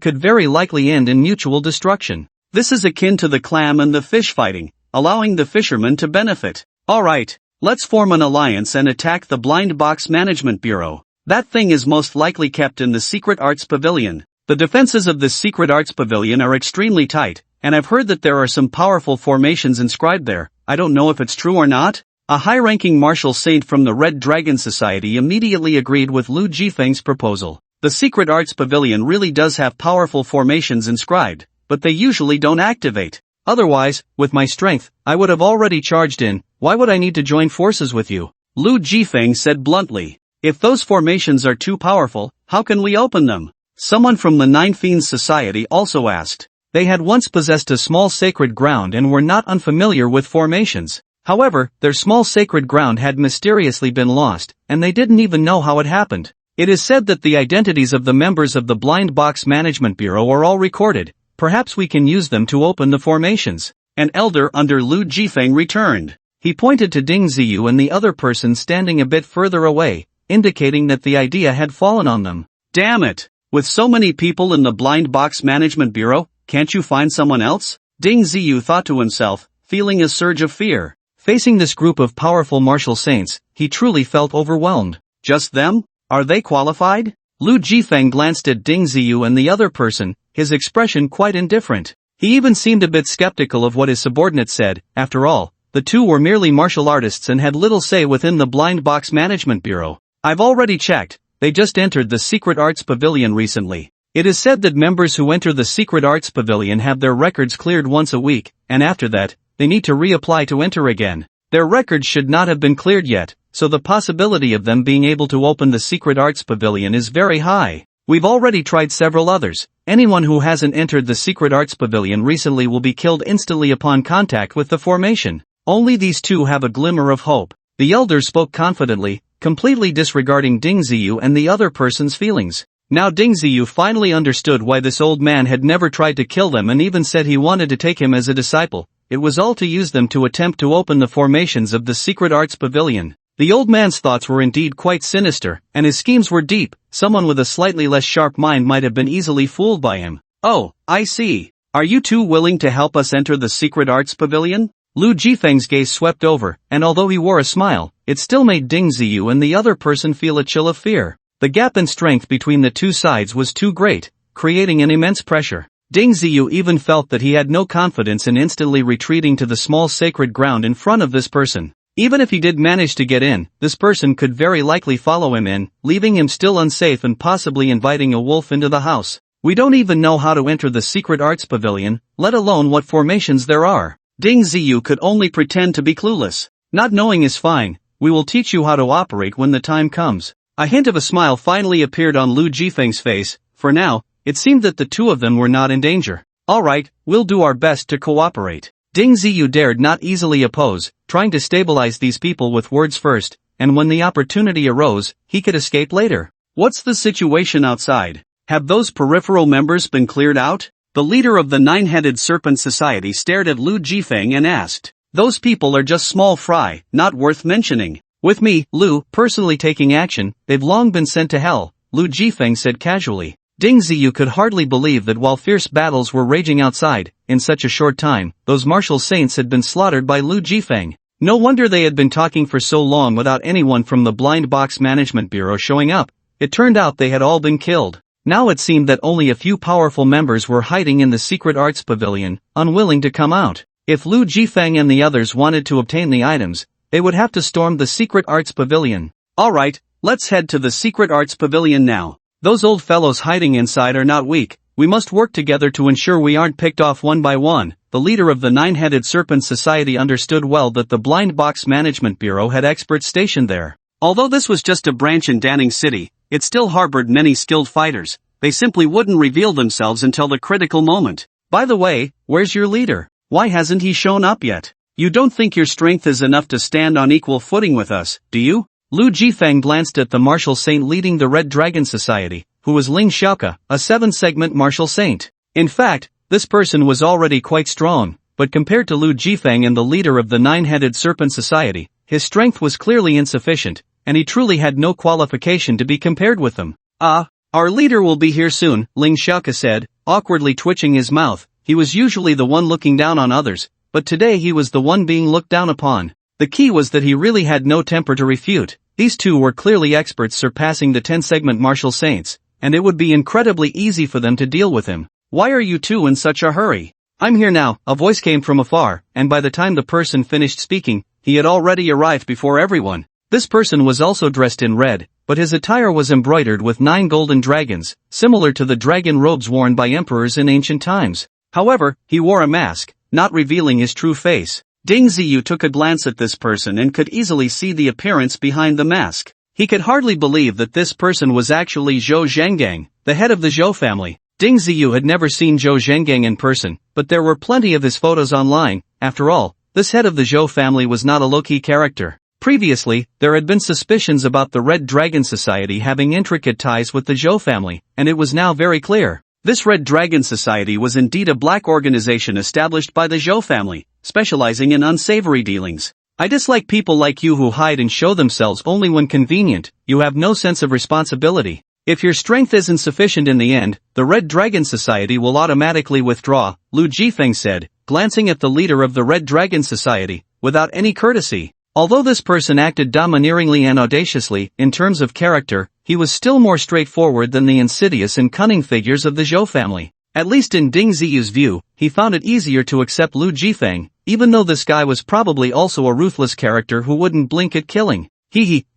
could very likely end in mutual destruction. This is akin to the clam and the fish fighting, allowing the fishermen to benefit. Alright, let's form an alliance and attack the Blind Box Management Bureau. That thing is most likely kept in the Secret Arts Pavilion. The defenses of this Secret Arts Pavilion are extremely tight, and I've heard that there are some powerful formations inscribed there. I don't know if it's true or not. A high-ranking martial saint from the Red Dragon Society immediately agreed with Lu Jifeng's proposal. The Secret Arts Pavilion really does have powerful formations inscribed, but they usually don't activate. Otherwise, with my strength, I would have already charged in. Why would I need to join forces with you? Lu Jifeng said bluntly. If those formations are too powerful, how can we open them? Someone from the Nine Fiends Society also asked. They had once possessed a small sacred ground and were not unfamiliar with formations. However, their small sacred ground had mysteriously been lost, and they didn't even know how it happened. It is said that the identities of the members of the Blind Box Management Bureau are all recorded. Perhaps we can use them to open the formations. An elder under Lu Jifeng returned. He pointed to Ding Ziyu and the other person standing a bit further away, indicating that the idea had fallen on them. Damn it! With so many people in the Blind Box Management Bureau, can't you find someone else? Ding Ziyu thought to himself, feeling a surge of fear. Facing this group of powerful martial saints, he truly felt overwhelmed. Just them? Are they qualified? Lu Jifeng glanced at Ding Ziyu and the other person, his expression quite indifferent. He even seemed a bit skeptical of what his subordinate said. After all, the two were merely martial artists and had little say within the Blind Box Management Bureau. I've already checked, they just entered the Secret Arts Pavilion recently. It is said that members who enter the Secret Arts Pavilion have their records cleared once a week, and after that, they need to reapply to enter again. Their records should not have been cleared yet, so the possibility of them being able to open the Secret Arts Pavilion is very high. We've already tried several others. Anyone who hasn't entered the Secret Arts Pavilion recently will be killed instantly upon contact with the formation. Only these two have a glimmer of hope. The elder spoke confidently, completely disregarding Ding Ziyu and the other person's feelings. Now Ding Ziyu finally understood why this old man had never tried to kill them and even said he wanted to take him as a disciple. It was all to use them to attempt to open the formations of the Secret Arts Pavilion. The old man's thoughts were indeed quite sinister, and his schemes were deep. Someone with a slightly less sharp mind might have been easily fooled by him. Oh, I see. Are you two willing to help us enter the secret arts pavilion? Lu Jifeng's gaze swept over, and although he wore a smile, it still made Ding Ziyu and the other person feel a chill of fear. The gap in strength between the two sides was too great, creating an immense pressure. Ding Ziyu even felt that he had no confidence in instantly retreating to the small sacred ground in front of this person. Even if he did manage to get in, this person could very likely follow him in, leaving him still unsafe and possibly inviting a wolf into the house. We don't even know how to enter the secret arts pavilion, let alone what formations there are. Ding Ziyu could only pretend to be clueless. Not knowing is fine, we will teach you how to operate when the time comes. A hint of a smile finally appeared on Lu Jifeng's face. For now, it seemed that the two of them were not in danger. Alright, we'll do our best to cooperate. Ding Ziyu dared not easily oppose, trying to stabilize these people with words first, and when the opportunity arose, he could escape later. What's the situation outside? Have those peripheral members been cleared out? The leader of the Nine-Headed Serpent Society stared at Lu Jifeng and asked. Those people are just small fry, not worth mentioning. With me, Lu, personally taking action, they've long been sent to hell, Lu Jifeng said casually. Ding Ziyu could hardly believe that while fierce battles were raging outside, in such a short time, those martial saints had been slaughtered by Lu Jifeng. No wonder they had been talking for so long without anyone from the Blind Box Management Bureau showing up. It turned out they had all been killed. Now it seemed that only a few powerful members were hiding in the secret arts pavilion, unwilling to come out. If Lu Jifeng and the others wanted to obtain the items, they would have to storm the secret arts pavilion. Alright, let's head to the secret arts pavilion now. Those old fellows hiding inside are not weak. We must work together to ensure we aren't picked off one by one. The leader of the Nine-Headed Serpent Society understood well that the Blind Box Management Bureau had experts stationed there. Although this was just a branch in Danning City, it still harbored many skilled fighters. They simply wouldn't reveal themselves until the critical moment. By the way, where's your leader? Why hasn't he shown up yet? You don't think your strength is enough to stand on equal footing with us, do you? Lu Jifeng glanced at the martial saint leading the Red Dragon Society, who was Ling Xiaoke, a 7-segment martial saint. In fact, this person was already quite strong, but compared to Lu Jifeng and the leader of the Nine-Headed Serpent Society, his strength was clearly insufficient, and he truly had no qualification to be compared with them. Our leader will be here soon, Ling Xiaoke said, awkwardly twitching his mouth. He was usually the one looking down on others, but today he was the one being looked down upon. The key was that he really had no temper to refute. These two were clearly experts surpassing the 10-segment martial saints, and it would be incredibly easy for them to deal with him. Why are you two in such a hurry? I'm here now, a voice came from afar, and by the time the person finished speaking, he had already arrived before everyone. This person was also dressed in red, but his attire was embroidered with 9 golden dragons, similar to the dragon robes worn by emperors in ancient times. However, he wore a mask, not revealing his true face. Ding Ziyu took a glance at this person and could easily see the appearance behind the mask. He could hardly believe that this person was actually Zhou Zhengang, the head of the Zhou family. Ding Ziyu had never seen Zhou Zhengang in person, but there were plenty of his photos online. After all, this head of the Zhou family was not a low-key character. Previously, there had been suspicions about the Red Dragon Society having intricate ties with the Zhou family, and it was now very clear. This Red Dragon Society was indeed a black organization established by the Zhou family, specializing in unsavory dealings. I dislike people like you who hide and show themselves only when convenient. You have no sense of responsibility. If your strength isn't sufficient in the end, the Red Dragon Society will automatically withdraw, Lu Jifeng said, glancing at the leader of the Red Dragon Society, without any courtesy. Although this person acted domineeringly and audaciously, in terms of character, he was still more straightforward than the insidious and cunning figures of the Zhou family. At least in Ding Ziyu's view, he found it easier to accept Lu Jifeng, even though this guy was probably also a ruthless character who wouldn't blink at killing.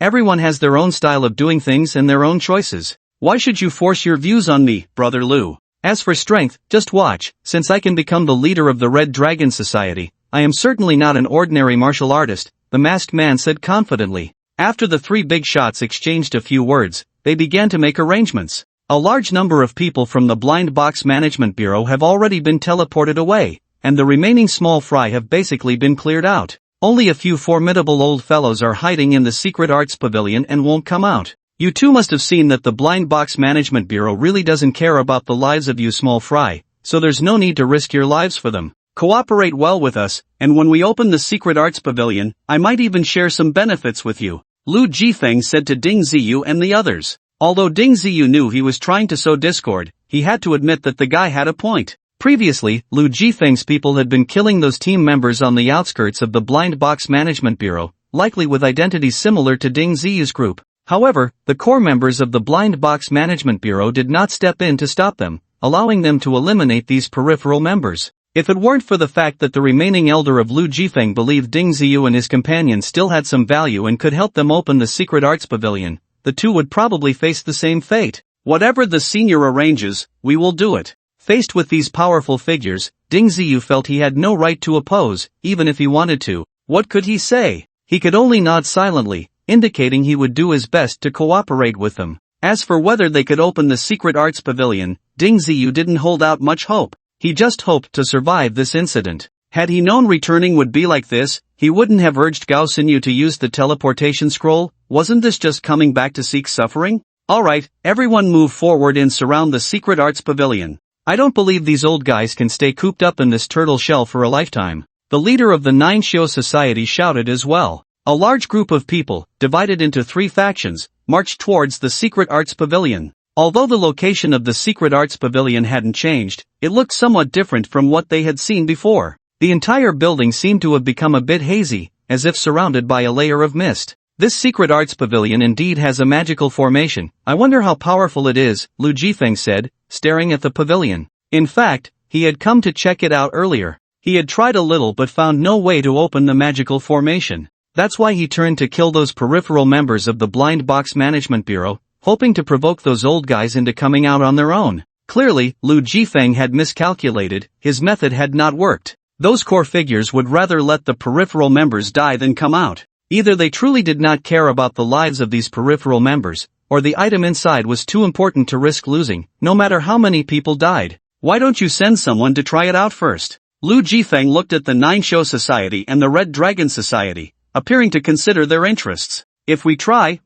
Everyone has their own style of doing things and their own choices. Why should you force your views on me, brother Lu? As for strength, just watch. Since I can become the leader of the Red Dragon Society, I am certainly not an ordinary martial artist, the masked man said confidently. After the 3 big shots exchanged a few words, they began to make arrangements. A large number of people from the Blind Box Management Bureau have already been teleported away, and the remaining small fry have basically been cleared out. Only a few formidable old fellows are hiding in the secret arts pavilion and won't come out. You two must have seen that the Blind Box Management Bureau really doesn't care about the lives of you small fry, so there's no need to risk your lives for them. Cooperate well with us, and when we open the secret arts pavilion, I might even share some benefits with you. Lu Jifeng said to Ding Ziyu and the others. Although Ding Ziyu knew he was trying to sow discord, he had to admit that the guy had a point. Previously, Lu Jifeng's people had been killing those team members on the outskirts of the Blind Box Management Bureau, likely with identities similar to Ding Ziyu's group. However, the core members of the Blind Box Management Bureau did not step in to stop them, allowing them to eliminate these peripheral members. If it weren't for the fact that the remaining elder of Lu Jifeng believed Ding Ziyu and his companions still had some value and could help them open the secret arts pavilion, the two would probably face the same fate. Whatever the senior arranges, we will do it. Faced with these powerful figures, Ding Ziyu felt he had no right to oppose, even if he wanted to. What could he say? He could only nod silently, indicating he would do his best to cooperate with them. As for whether they could open the secret arts pavilion, Ding Ziyu didn't hold out much hope. He just hoped to survive this incident. Had he known returning would be like this, he wouldn't have urged Gao Xinyu to use the teleportation scroll. Wasn't this just coming back to seek suffering? Alright, everyone move forward and surround the secret arts pavilion. I don't believe these old guys can stay cooped up in this turtle shell for a lifetime. The leader of the Nine Shio Society shouted as well. A large group of people, divided into 3 factions, marched towards the secret arts pavilion. Although the location of the secret arts pavilion hadn't changed, it looked somewhat different from what they had seen before. The entire building seemed to have become a bit hazy, as if surrounded by a layer of mist. This secret arts pavilion indeed has a magical formation. I wonder how powerful it is, Lu Jifeng said, staring at the pavilion. In fact, he had come to check it out earlier. He had tried a little but found no way to open the magical formation. That's why he turned to kill those peripheral members of the Blind Box Management Bureau, hoping to provoke those old guys into coming out on their own. Clearly, Lu Jifeng had miscalculated, his method had not worked. Those core figures would rather let the peripheral members die than come out. Either they truly did not care about the lives of these peripheral members, or the item inside was too important to risk losing, no matter how many people died. Why don't you send someone to try it out first? Lu Jifeng looked at the Nine Shio Society and the Red Dragon Society, appearing to consider their interests. If we try,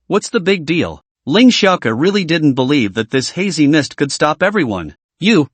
what's the big deal? Ling Xiaoke really didn't believe that this hazy mist could stop everyone. You,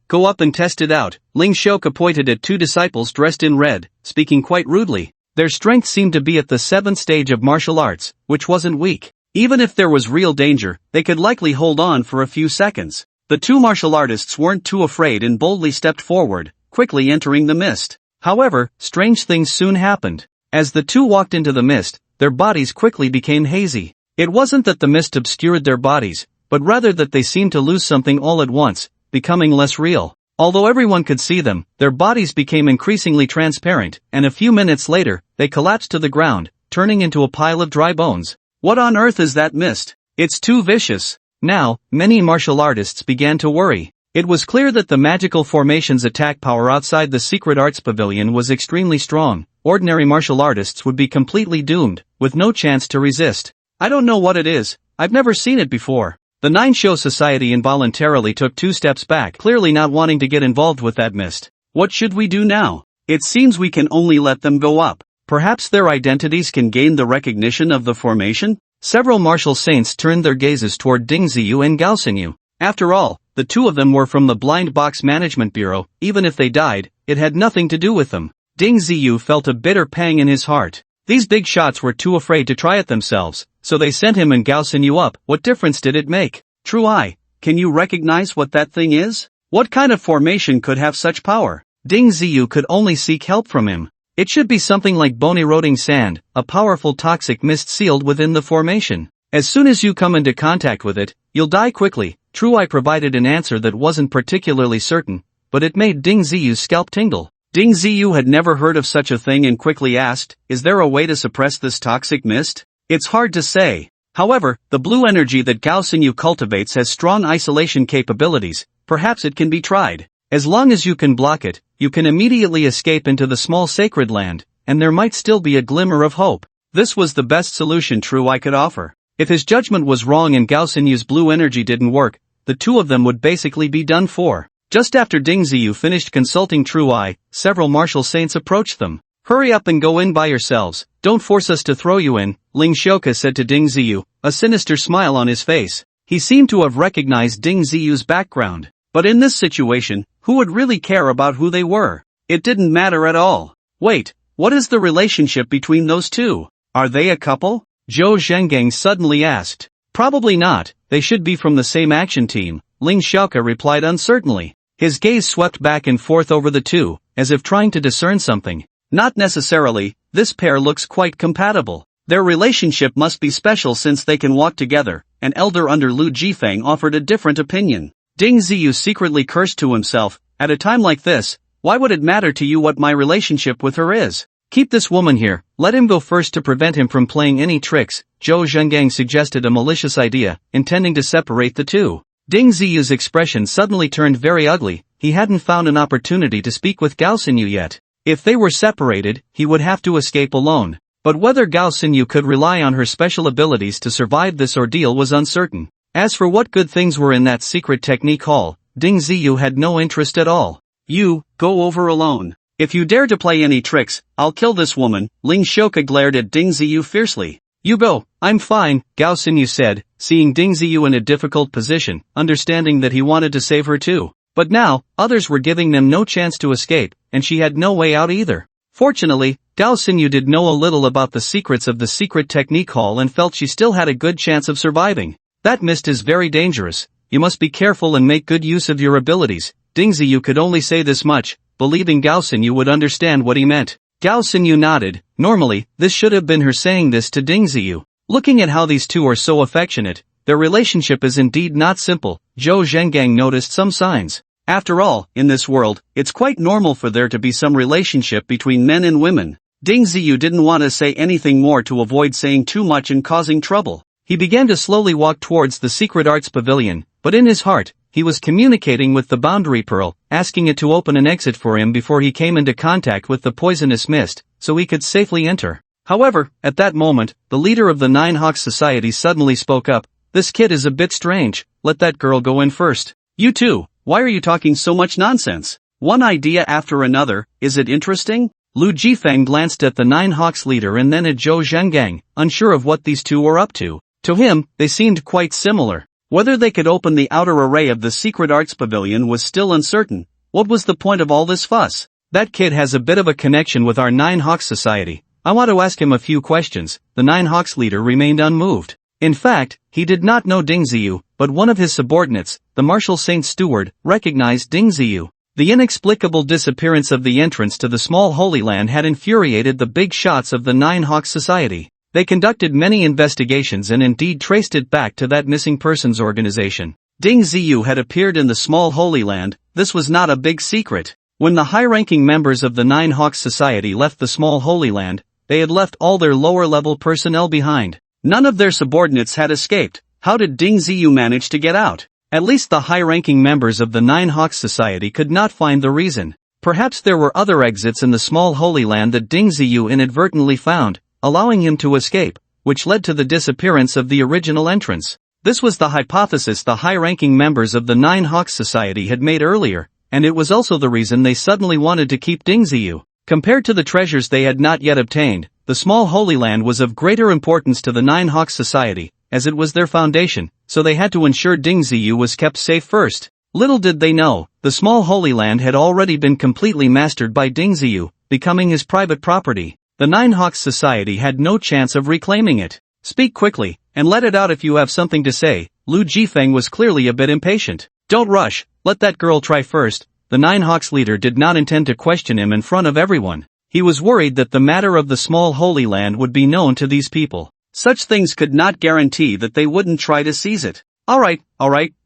go up and test it out. Ling Xiaoke pointed at 2 disciples dressed in red, speaking quite rudely. Their strength seemed to be at the 7th stage of martial arts, which wasn't weak. Even if there was real danger, they could likely hold on for a few seconds. The 2 martial artists weren't too afraid and boldly stepped forward, quickly entering the mist. However, strange things soon happened. As the 2 walked into the mist, their bodies quickly became hazy. It wasn't that the mist obscured their bodies, but rather that they seemed to lose something all at once, becoming less real. Although everyone could see them, their bodies became increasingly transparent, and a few minutes later, they collapsed to the ground, turning into a pile of dry bones. What on earth is that mist? It's too vicious. Now, many martial artists began to worry. It was clear that the magical formation's attack power outside the secret arts pavilion was extremely strong. Ordinary martial artists would be completely doomed, with no chance to resist. I don't know what it is, I've never seen it before. The Nine Shio Society involuntarily took 2 steps back, clearly not wanting to get involved with that mist. What should we do now? It seems we can only let them go up. Perhaps their identities can gain the recognition of the formation? Several martial saints turned their gazes toward Ding Ziyu and Gao Xinyu. After all, the 2 of them were from the Blind Box Management Bureau. Even if they died, it had nothing to do with them. Ding Ziyu felt a bitter pang in his heart. These big shots were too afraid to try it themselves, so they sent him and Gao Xinyu up. What difference did it make? True Eye, can you recognize what that thing is? What kind of formation could have such power? Ding Ziyu could only seek help from him. It should be something like bone eroding sand, a powerful toxic mist sealed within the formation. As soon as you come into contact with it, you'll die quickly. True Eye provided an answer that wasn't particularly certain, but it made Ding Ziyu's scalp tingle. Ding Ziyu had never heard of such a thing and quickly asked, is there a way to suppress this toxic mist? It's hard to say. However, the blue energy that Gao Xinyu cultivates has strong isolation capabilities. Perhaps it can be tried. As long as you can block it, you can immediately escape into the small sacred land, and there might still be a glimmer of hope. This was the best solution True Eye could offer. If his judgment was wrong and Gao Xinyu's blue energy didn't work, the 2 of them would basically be done for. Just after Ding Ziyu finished consulting True Eye, several martial saints approached them. Hurry up and go in by yourselves, don't force us to throw you in, Ling Xiaoke said to Ding Ziyu, a sinister smile on his face. He seemed to have recognized Ding Ziyu's background. But in this situation, who would really care about who they were? It didn't matter at all. Wait, what is the relationship between those 2? Are they a couple? Zhou Zhengang suddenly asked. Probably not, they should be from the same action team, Ling Xiaoke replied uncertainly. His gaze swept back and forth over the two, as if trying to discern something. Not necessarily, this pair looks quite compatible. Their relationship must be special since they can walk together. An elder under Lu Jifeng offered a different opinion. Ding Ziyu secretly cursed to himself, at a time like this, why would it matter to you what my relationship with her is? Keep this woman here, let him go first to prevent him from playing any tricks, Zhou Zhengang suggested a malicious idea, intending to separate the two. Ding Ziyu's expression suddenly turned very ugly, he hadn't found an opportunity to speak with Gao Xinyu yet. If they were separated, he would have to escape alone. But whether Gao Xinyu could rely on her special abilities to survive this ordeal was uncertain. As for what good things were in that secret technique hall, Ding Ziyu had no interest at all. You, go over alone. If you dare to play any tricks, I'll kill this woman, Ling Xiaoke glared at Ding Ziyu fiercely. You go, I'm fine, Gao Xinyu said, seeing Ding Ziyu in a difficult position, understanding that he wanted to save her too. But now, others were giving them no chance to escape, and she had no way out either. Fortunately, Gao Xinyu did know a little about the secrets of the secret technique hall and felt she still had a good chance of surviving. That mist is very dangerous, you must be careful and make good use of your abilities. Ding Ziyu could only say this much, believing Gao Xinyu would understand what he meant. Gao Xinyu nodded. Normally, this should have been her saying this to Ding Ziyu. Looking at how these two are so affectionate, their relationship is indeed not simple. Zhou Zhengang noticed some signs. After all, in this world, it's quite normal for there to be some relationship between men and women. Ding Ziyu didn't want to say anything more to avoid saying too much and causing trouble. He began to slowly walk towards the secret arts pavilion, but in his heart, he was communicating with the boundary pearl, asking it to open an exit for him before he came into contact with the poisonous mist, so he could safely enter. However, at that moment, the leader of the Nine Hawks Society suddenly spoke up. This kid is a bit strange, let that girl go in first. You too, why are you talking so much nonsense? One idea after another, is it interesting? Lu Jifeng glanced at the Nine Hawks leader and then at Zhou Zhengang, unsure of what these two were up to. To him, they seemed quite similar. Whether they could open the outer array of the secret arts pavilion was still uncertain. What was the point of all this fuss? That kid has a bit of a connection with our Nine Hawks Society. I want to ask him a few questions. The Nine Hawks leader remained unmoved. In fact, he did not know Ding Ziyu, but one of his subordinates, the Martial Saint's steward, recognized Ding Ziyu. The inexplicable disappearance of the entrance to the small Holy Land had infuriated the big shots of the Nine Hawks Society. They conducted many investigations and indeed traced it back to that missing persons organization. Ding Ziyu had appeared in the small Holy Land. This was not a big secret. When the high-ranking members of the Nine Hawks Society left the small Holy Land, they had left all their lower-level personnel behind. None of their subordinates had escaped. How did Ding Ziyu manage to get out? At least the high-ranking members of the Nine Hawks Society could not find the reason. Perhaps there were other exits in the small Holy Land that Ding Ziyu inadvertently found, allowing him to escape, which led to the disappearance of the original entrance. This was the hypothesis the high-ranking members of the Nine Hawks Society had made earlier, and it was also the reason they suddenly wanted to keep Ding Ziyu. Compared to the treasures they had not yet obtained, the small Holy Land was of greater importance to the Nine Hawks Society, as it was their foundation, so they had to ensure Ding Ziyu was kept safe first. Little did they know, the small Holy Land had already been completely mastered by Ding Ziyu, becoming his private property. The Nine Hawks Society had no chance of reclaiming it. Speak quickly, and let it out if you have something to say. Lu Jifeng was clearly a bit impatient. Don't rush, let that girl try first. The Nine Hawks leader did not intend to question him in front of everyone. He was worried that the matter of the small Holy Land would be known to these people. Such things could not guarantee that they wouldn't try to seize it. Alright,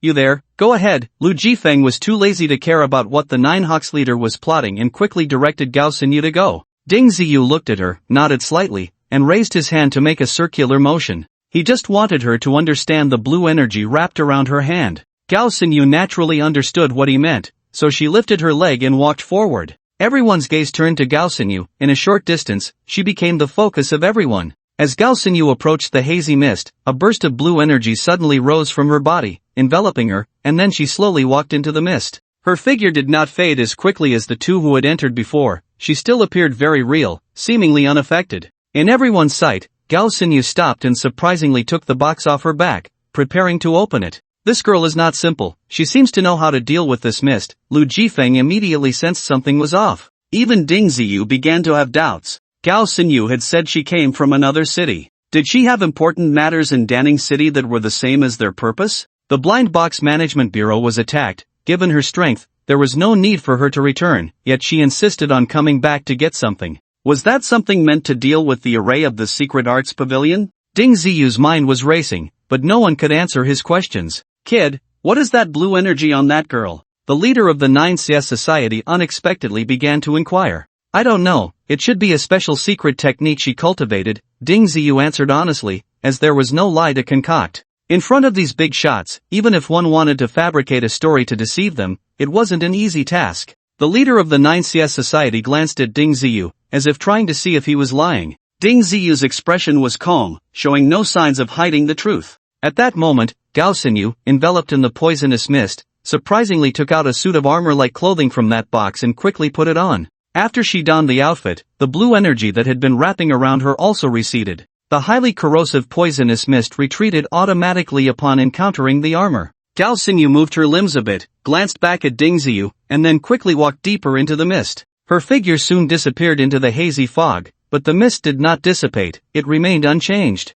you there, go ahead. Lu Jifeng was too lazy to care about what the Nine Hawks leader was plotting and quickly directed Gao Xinyu to go. Ding Ziyu looked at her, nodded slightly, and raised his hand to make a circular motion. He just wanted her to understand the blue energy wrapped around her hand. Gao Xinyu naturally understood what he meant, so she lifted her leg and walked forward. Everyone's gaze turned to Gao Xinyu. In a short distance, she became the focus of everyone. As Gao Xinyu approached the hazy mist, a burst of blue energy suddenly rose from her body, enveloping her, and then she slowly walked into the mist. Her figure did not fade as quickly as the two who had entered before. She still appeared very real, seemingly unaffected. In everyone's sight, Gao Xinyu stopped and surprisingly took the box off her back, preparing to open it. This girl is not simple, she seems to know how to deal with this mist. Lu Jifeng immediately sensed something was off. Even Ding Ziyu began to have doubts. Gao Xinyu had said she came from another city. Did she have important matters in Danning City that were the same as their purpose? The Blind Box Management Bureau was attacked. Given her strength, there was no need for her to return, yet she insisted on coming back to get something. Was that something meant to deal with the array of the Secret Arts Pavilion? Ding Ziyu's mind was racing, but no one could answer his questions. Kid, what is that blue energy on that girl? The leader of the 9CS Society unexpectedly began to inquire. I don't know, it should be a special secret technique she cultivated, Ding Ziyu answered honestly, as there was no lie to concoct. In front of these big shots, even if one wanted to fabricate a story to deceive them, it wasn't an easy task. The leader of the 9CS Society glanced at Ding Ziyu, as if trying to see if he was lying. Ding Ziyu's expression was calm, showing no signs of hiding the truth. At that moment, Gao Xinyu, enveloped in the poisonous mist, surprisingly took out a suit of armor-like clothing from that box and quickly put it on. After she donned the outfit, the blue energy that had been wrapping around her also receded. The highly corrosive poisonous mist retreated automatically upon encountering the armor. Gao Xinyu moved her limbs a bit, glanced back at Ding Ziyu, and then quickly walked deeper into the mist. Her figure soon disappeared into the hazy fog, but the mist did not dissipate, it remained unchanged.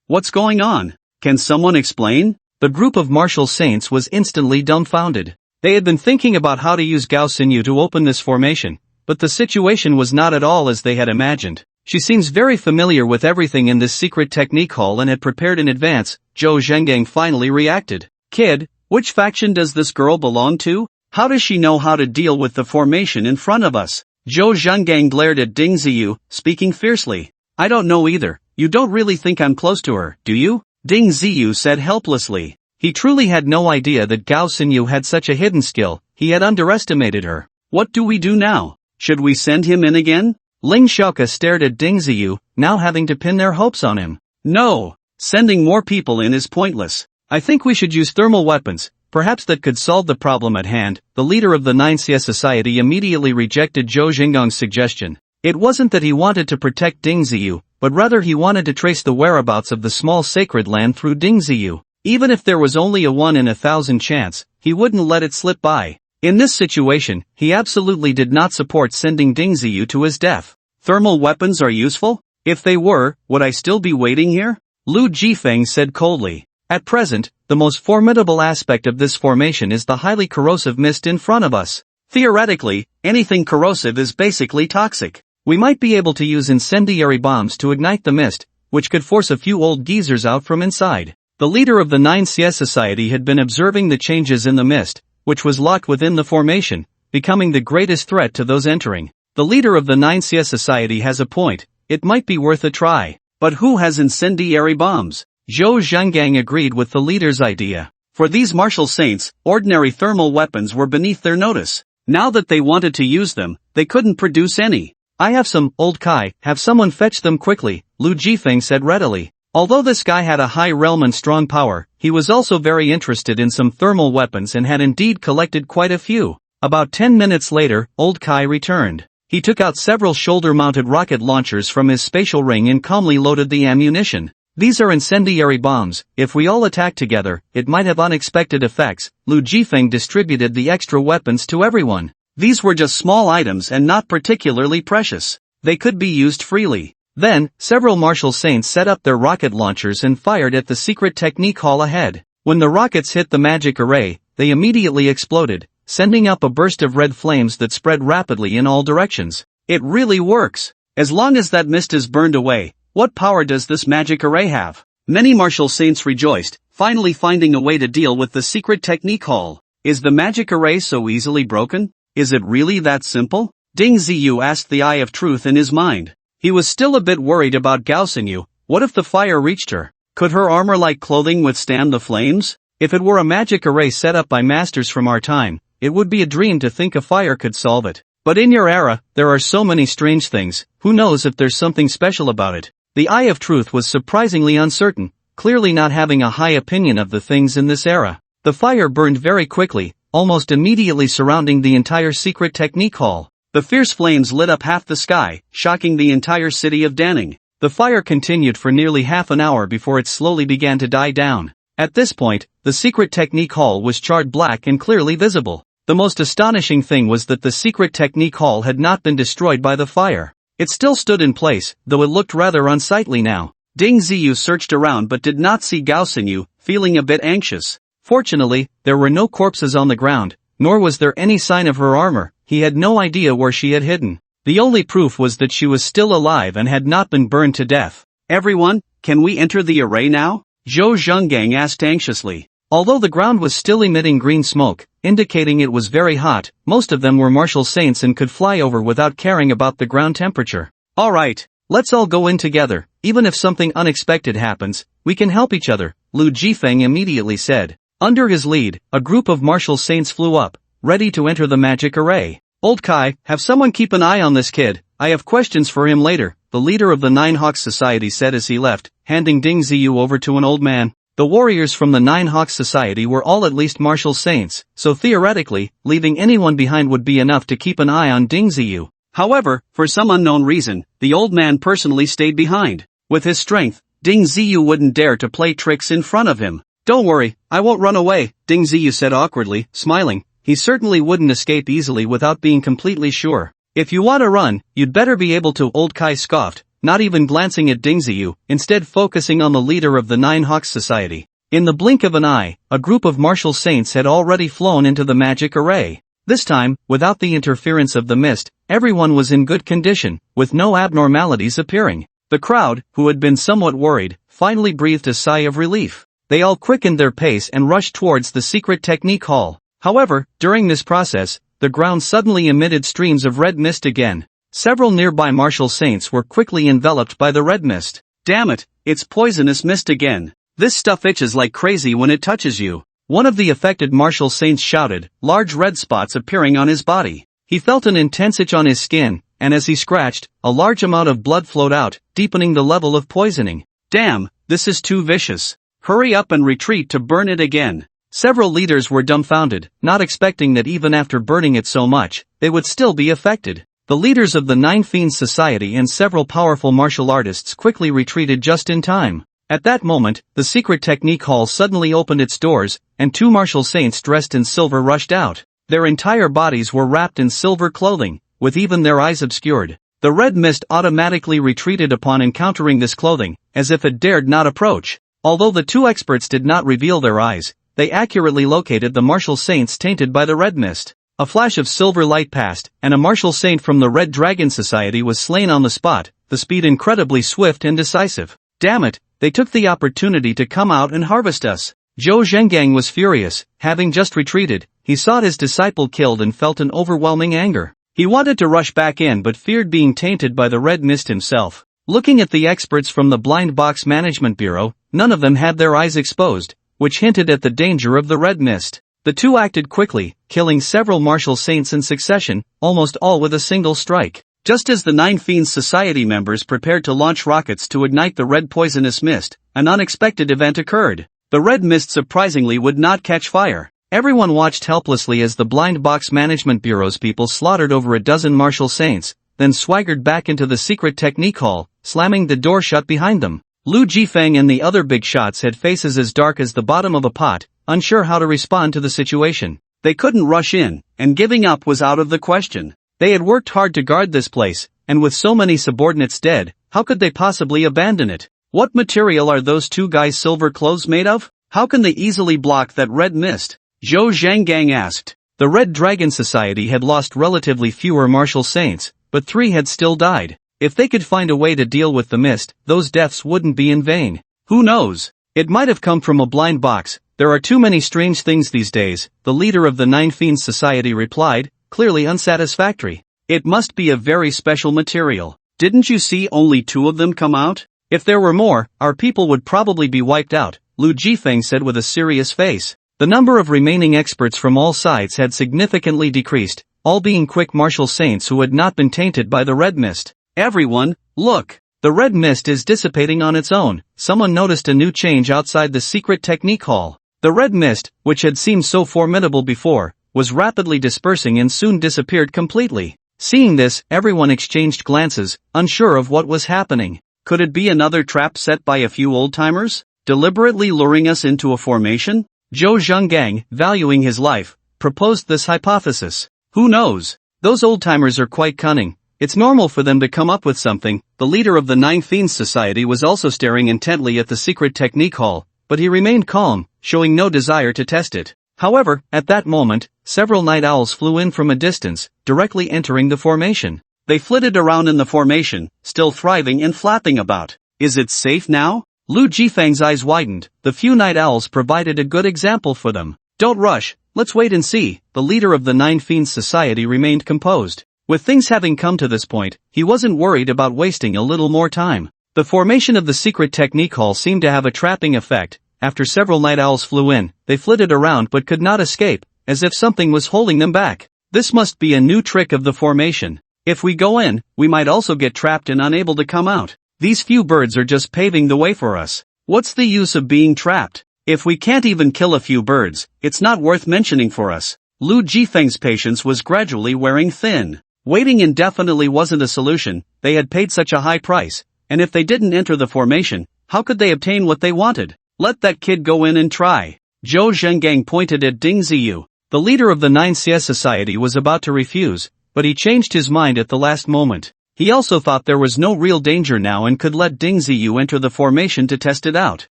What's going on? Can someone explain? The group of martial saints was instantly dumbfounded. They had been thinking about how to use Gao Xinyu to open this formation, but the situation was not at all as they had imagined. She seems very familiar with everything in this secret technique hall and had prepared in advance. Zhou Zhengang finally reacted. Kid, which faction does this girl belong to? How does she know how to deal with the formation in front of us? Zhou Zhengang glared at Ding Ziyu, speaking fiercely. I don't know either. You don't really think I'm close to her, do you? Ding Ziyu said helplessly. He truly had no idea that Gao Xinyu had such a hidden skill. He had underestimated her. What do we do now? Should we send him in again? Ling Xiaoke stared at Ding Ziyu, now having to pin their hopes on him. No, sending more people in is pointless. I think we should use thermal weapons. Perhaps that could solve the problem at hand. The leader of the 9CS Society immediately rejected Zhou Xinggang's suggestion. It wasn't that he wanted to protect Ding Ziyu, but rather he wanted to trace the whereabouts of the small sacred land through Ding Ziyu. Even if there was only a 1 in 1,000 chance, he wouldn't let it slip by. In this situation, he absolutely did not support sending Ding Ziyu to his death. Thermal weapons are useful? If they were, would I still be waiting here? Lu Jifeng said coldly. At present, the most formidable aspect of this formation is the highly corrosive mist in front of us. Theoretically, anything corrosive is basically toxic. We might be able to use incendiary bombs to ignite the mist, which could force a few old geezers out from inside. The leader of the 9CS Society had been observing the changes in the mist, which was locked within the formation, becoming the greatest threat to those entering. The leader of the 9CS Society has a point, it might be worth a try. But who has incendiary bombs? Zhou Zhengang agreed with the leader's idea. For these martial saints, ordinary thermal weapons were beneath their notice. Now that they wanted to use them, they couldn't produce any. I have some, old Kai, have someone fetch them quickly, Lu Jifeng said readily. Although this guy had a high realm and strong power, he was also very interested in some thermal weapons and had indeed collected quite a few. About 10 minutes later, old Kai returned. He took out several shoulder-mounted rocket launchers from his spatial ring and calmly loaded the ammunition. These are incendiary bombs. If we all attack together, it might have unexpected effects. Lu Jifeng distributed the extra weapons to everyone. These were just small items and not particularly precious. They could be used freely. Then, several martial saints set up their rocket launchers and fired at the secret technique hall ahead. When the rockets hit the magic array, they immediately exploded, sending up a burst of red flames that spread rapidly in all directions. It really works. As long as that mist is burned away, what power does this magic array have? Many martial saints rejoiced, finally finding a way to deal with the secret technique hall. Is the magic array so easily broken? Is it really that simple? Ding Ziyu asked the Eye of Truth in his mind. He was still a bit worried about Gao Xinyu. What if the fire reached her? Could her armor-like clothing withstand the flames? If it were a magic array set up by masters from our time, it would be a dream to think a fire could solve it. But in your era, there are so many strange things, who knows if there's something special about it? The Eye of Truth was surprisingly uncertain, clearly not having a high opinion of the things in this era. The fire burned very quickly, almost immediately surrounding the entire secret technique hall. The fierce flames lit up half the sky, shocking the entire city of Danning. The fire continued for nearly half an hour before it slowly began to die down. At this point, the secret technique hall was charred black and clearly visible. The most astonishing thing was that the secret technique hall had not been destroyed by the fire. It still stood in place, though it looked rather unsightly now. Ding Ziyu searched around but did not see Gao Xingyu, feeling a bit anxious. Fortunately, there were no corpses on the ground, nor was there any sign of her armor. He had no idea where she had hidden. The only proof was that she was still alive and had not been burned to death. "Everyone, can we enter the array now?" Zhou Zhenggang asked anxiously. Although the ground was still emitting green smoke, indicating it was very hot, most of them were martial saints and could fly over without caring about the ground temperature. "Alright, let's all go in together. Even if something unexpected happens, we can help each other," Lu Jifeng immediately said. Under his lead, a group of martial saints flew up, ready to enter the magic array. "Old Kai, have someone keep an eye on this kid. I have questions for him later," the leader of the Nine Hawks Society said as he left, handing Ding Ziyu over to an old man. The warriors from the Nine Hawks Society were all at least martial saints, so theoretically, leaving anyone behind would be enough to keep an eye on Ding Ziyu. However, for some unknown reason, the old man personally stayed behind. With his strength, Ding Ziyu wouldn't dare to play tricks in front of him. "Don't worry, I won't run away," Ding Ziyu said awkwardly, smiling. He certainly wouldn't escape easily without being completely sure. "If you want to run, you'd better be able to," Old Kai scoffed, not even glancing at Ding Ziyu, instead focusing on the leader of the Nine Hawks Society. In the blink of an eye, a group of martial saints had already flown into the magic array. This time, without the interference of the mist, everyone was in good condition, with no abnormalities appearing. The crowd, who had been somewhat worried, finally breathed a sigh of relief. They all quickened their pace and rushed towards the secret technique hall. However, during this process, the ground suddenly emitted streams of red mist again. Several nearby martial saints were quickly enveloped by the red mist. "Damn it, it's poisonous mist again. This stuff itches like crazy when it touches you," one of the affected martial saints shouted, large red spots appearing on his body. He felt an intense itch on his skin, and as he scratched, a large amount of blood flowed out, deepening the level of poisoning. "Damn, this is too vicious. Hurry up and retreat to burn it again." Several leaders were dumbfounded, not expecting that even after burning it so much, they would still be affected. The leaders of the Nine Fiends Society and several powerful martial artists quickly retreated just in time. At that moment, the secret technique hall suddenly opened its doors, and two martial saints dressed in silver rushed out. Their entire bodies were wrapped in silver clothing, with even their eyes obscured. The red mist automatically retreated upon encountering this clothing, as if it dared not approach. Although the two experts did not reveal their eyes, they accurately located the martial saints tainted by the red mist. A flash of silver light passed, and a martial saint from the Red Dragon Society was slain on the spot, the speed incredibly swift and decisive. "Damn it, they took the opportunity to come out and harvest us." Zhou Zhenggang was furious. Having just retreated, he saw his disciple killed and felt an overwhelming anger. He wanted to rush back in but feared being tainted by the red mist himself. Looking at the experts from the Blind Box Management Bureau, none of them had their eyes exposed, which hinted at the danger of the red mist. The two acted quickly, killing several martial saints in succession, almost all with a single strike. Just as the Nine Fiends Society members prepared to launch rockets to ignite the red poisonous mist, an unexpected event occurred. The red mist surprisingly would not catch fire. Everyone watched helplessly as the Blind Box Management Bureau's people slaughtered over a dozen martial saints, then swaggered back into the secret technique hall, slamming the door shut behind them. Lu Jifeng and the other big shots had faces as dark as the bottom of a pot, unsure how to respond to the situation. They couldn't rush in, and giving up was out of the question. They had worked hard to guard this place, and with so many subordinates dead, how could they possibly abandon it? What material are those two guys' silver clothes made of? How can they easily block that red mist? Zhou Zhenggang asked. The Red Dragon Society had lost relatively fewer martial saints, but 3 had still died. If they could find a way to deal with the mist, those deaths wouldn't be in vain. Who knows? It might have come from a blind box. There are too many strange things these days, the leader of the Nine Fiends Society replied, clearly unsatisfactory. It must be a very special material. Didn't you see only 2 of them come out? If there were more, our people would probably be wiped out, Lu Jifeng said with a serious face. The number of remaining experts from all sides had significantly decreased, all being quick martial saints who had not been tainted by the red mist. "Everyone, look! The red mist is dissipating on its own." Someone noticed a new change outside the secret technique hall. The red mist, which had seemed so formidable before, was rapidly dispersing and soon disappeared completely. Seeing this, everyone exchanged glances, unsure of what was happening. Could it be another trap set by a few old-timers, deliberately luring us into a formation? Zhou Zhenggang, valuing his life, proposed this hypothesis. Who knows? Those old-timers are quite cunning. It's normal for them to come up with something. The leader of the Nine Fiends Society was also staring intently at the secret technique hall, but he remained calm, showing no desire to test it. However, at that moment, several night owls flew in from a distance, directly entering the formation. They flitted around in the formation, still thriving and flapping about. Is it safe now? Lu Jifang's eyes widened. The few night owls provided a good example for them. Don't rush, let's wait and see. The leader of the Nine Fiends Society remained composed. With things having come to this point, he wasn't worried about wasting a little more time. The formation of the secret technique hall seemed to have a trapping effect. After several night owls flew in, they flitted around but could not escape, as if something was holding them back. This must be a new trick of the formation. If we go in, we might also get trapped and unable to come out. These few birds are just paving the way for us. What's the use of being trapped? If we can't even kill a few birds, it's not worth mentioning for us. Lu Jifeng's patience was gradually wearing thin. Waiting indefinitely wasn't a solution. They had paid such a high price, and if they didn't enter the formation, how could they obtain what they wanted? Let that kid go in and try. Zhou Zhengang pointed at Ding Ziyu. The leader of the Nine CS Society was about to refuse, but he changed his mind at the last moment. He also thought there was no real danger now and could let Ding Ziyu enter the formation to test it out.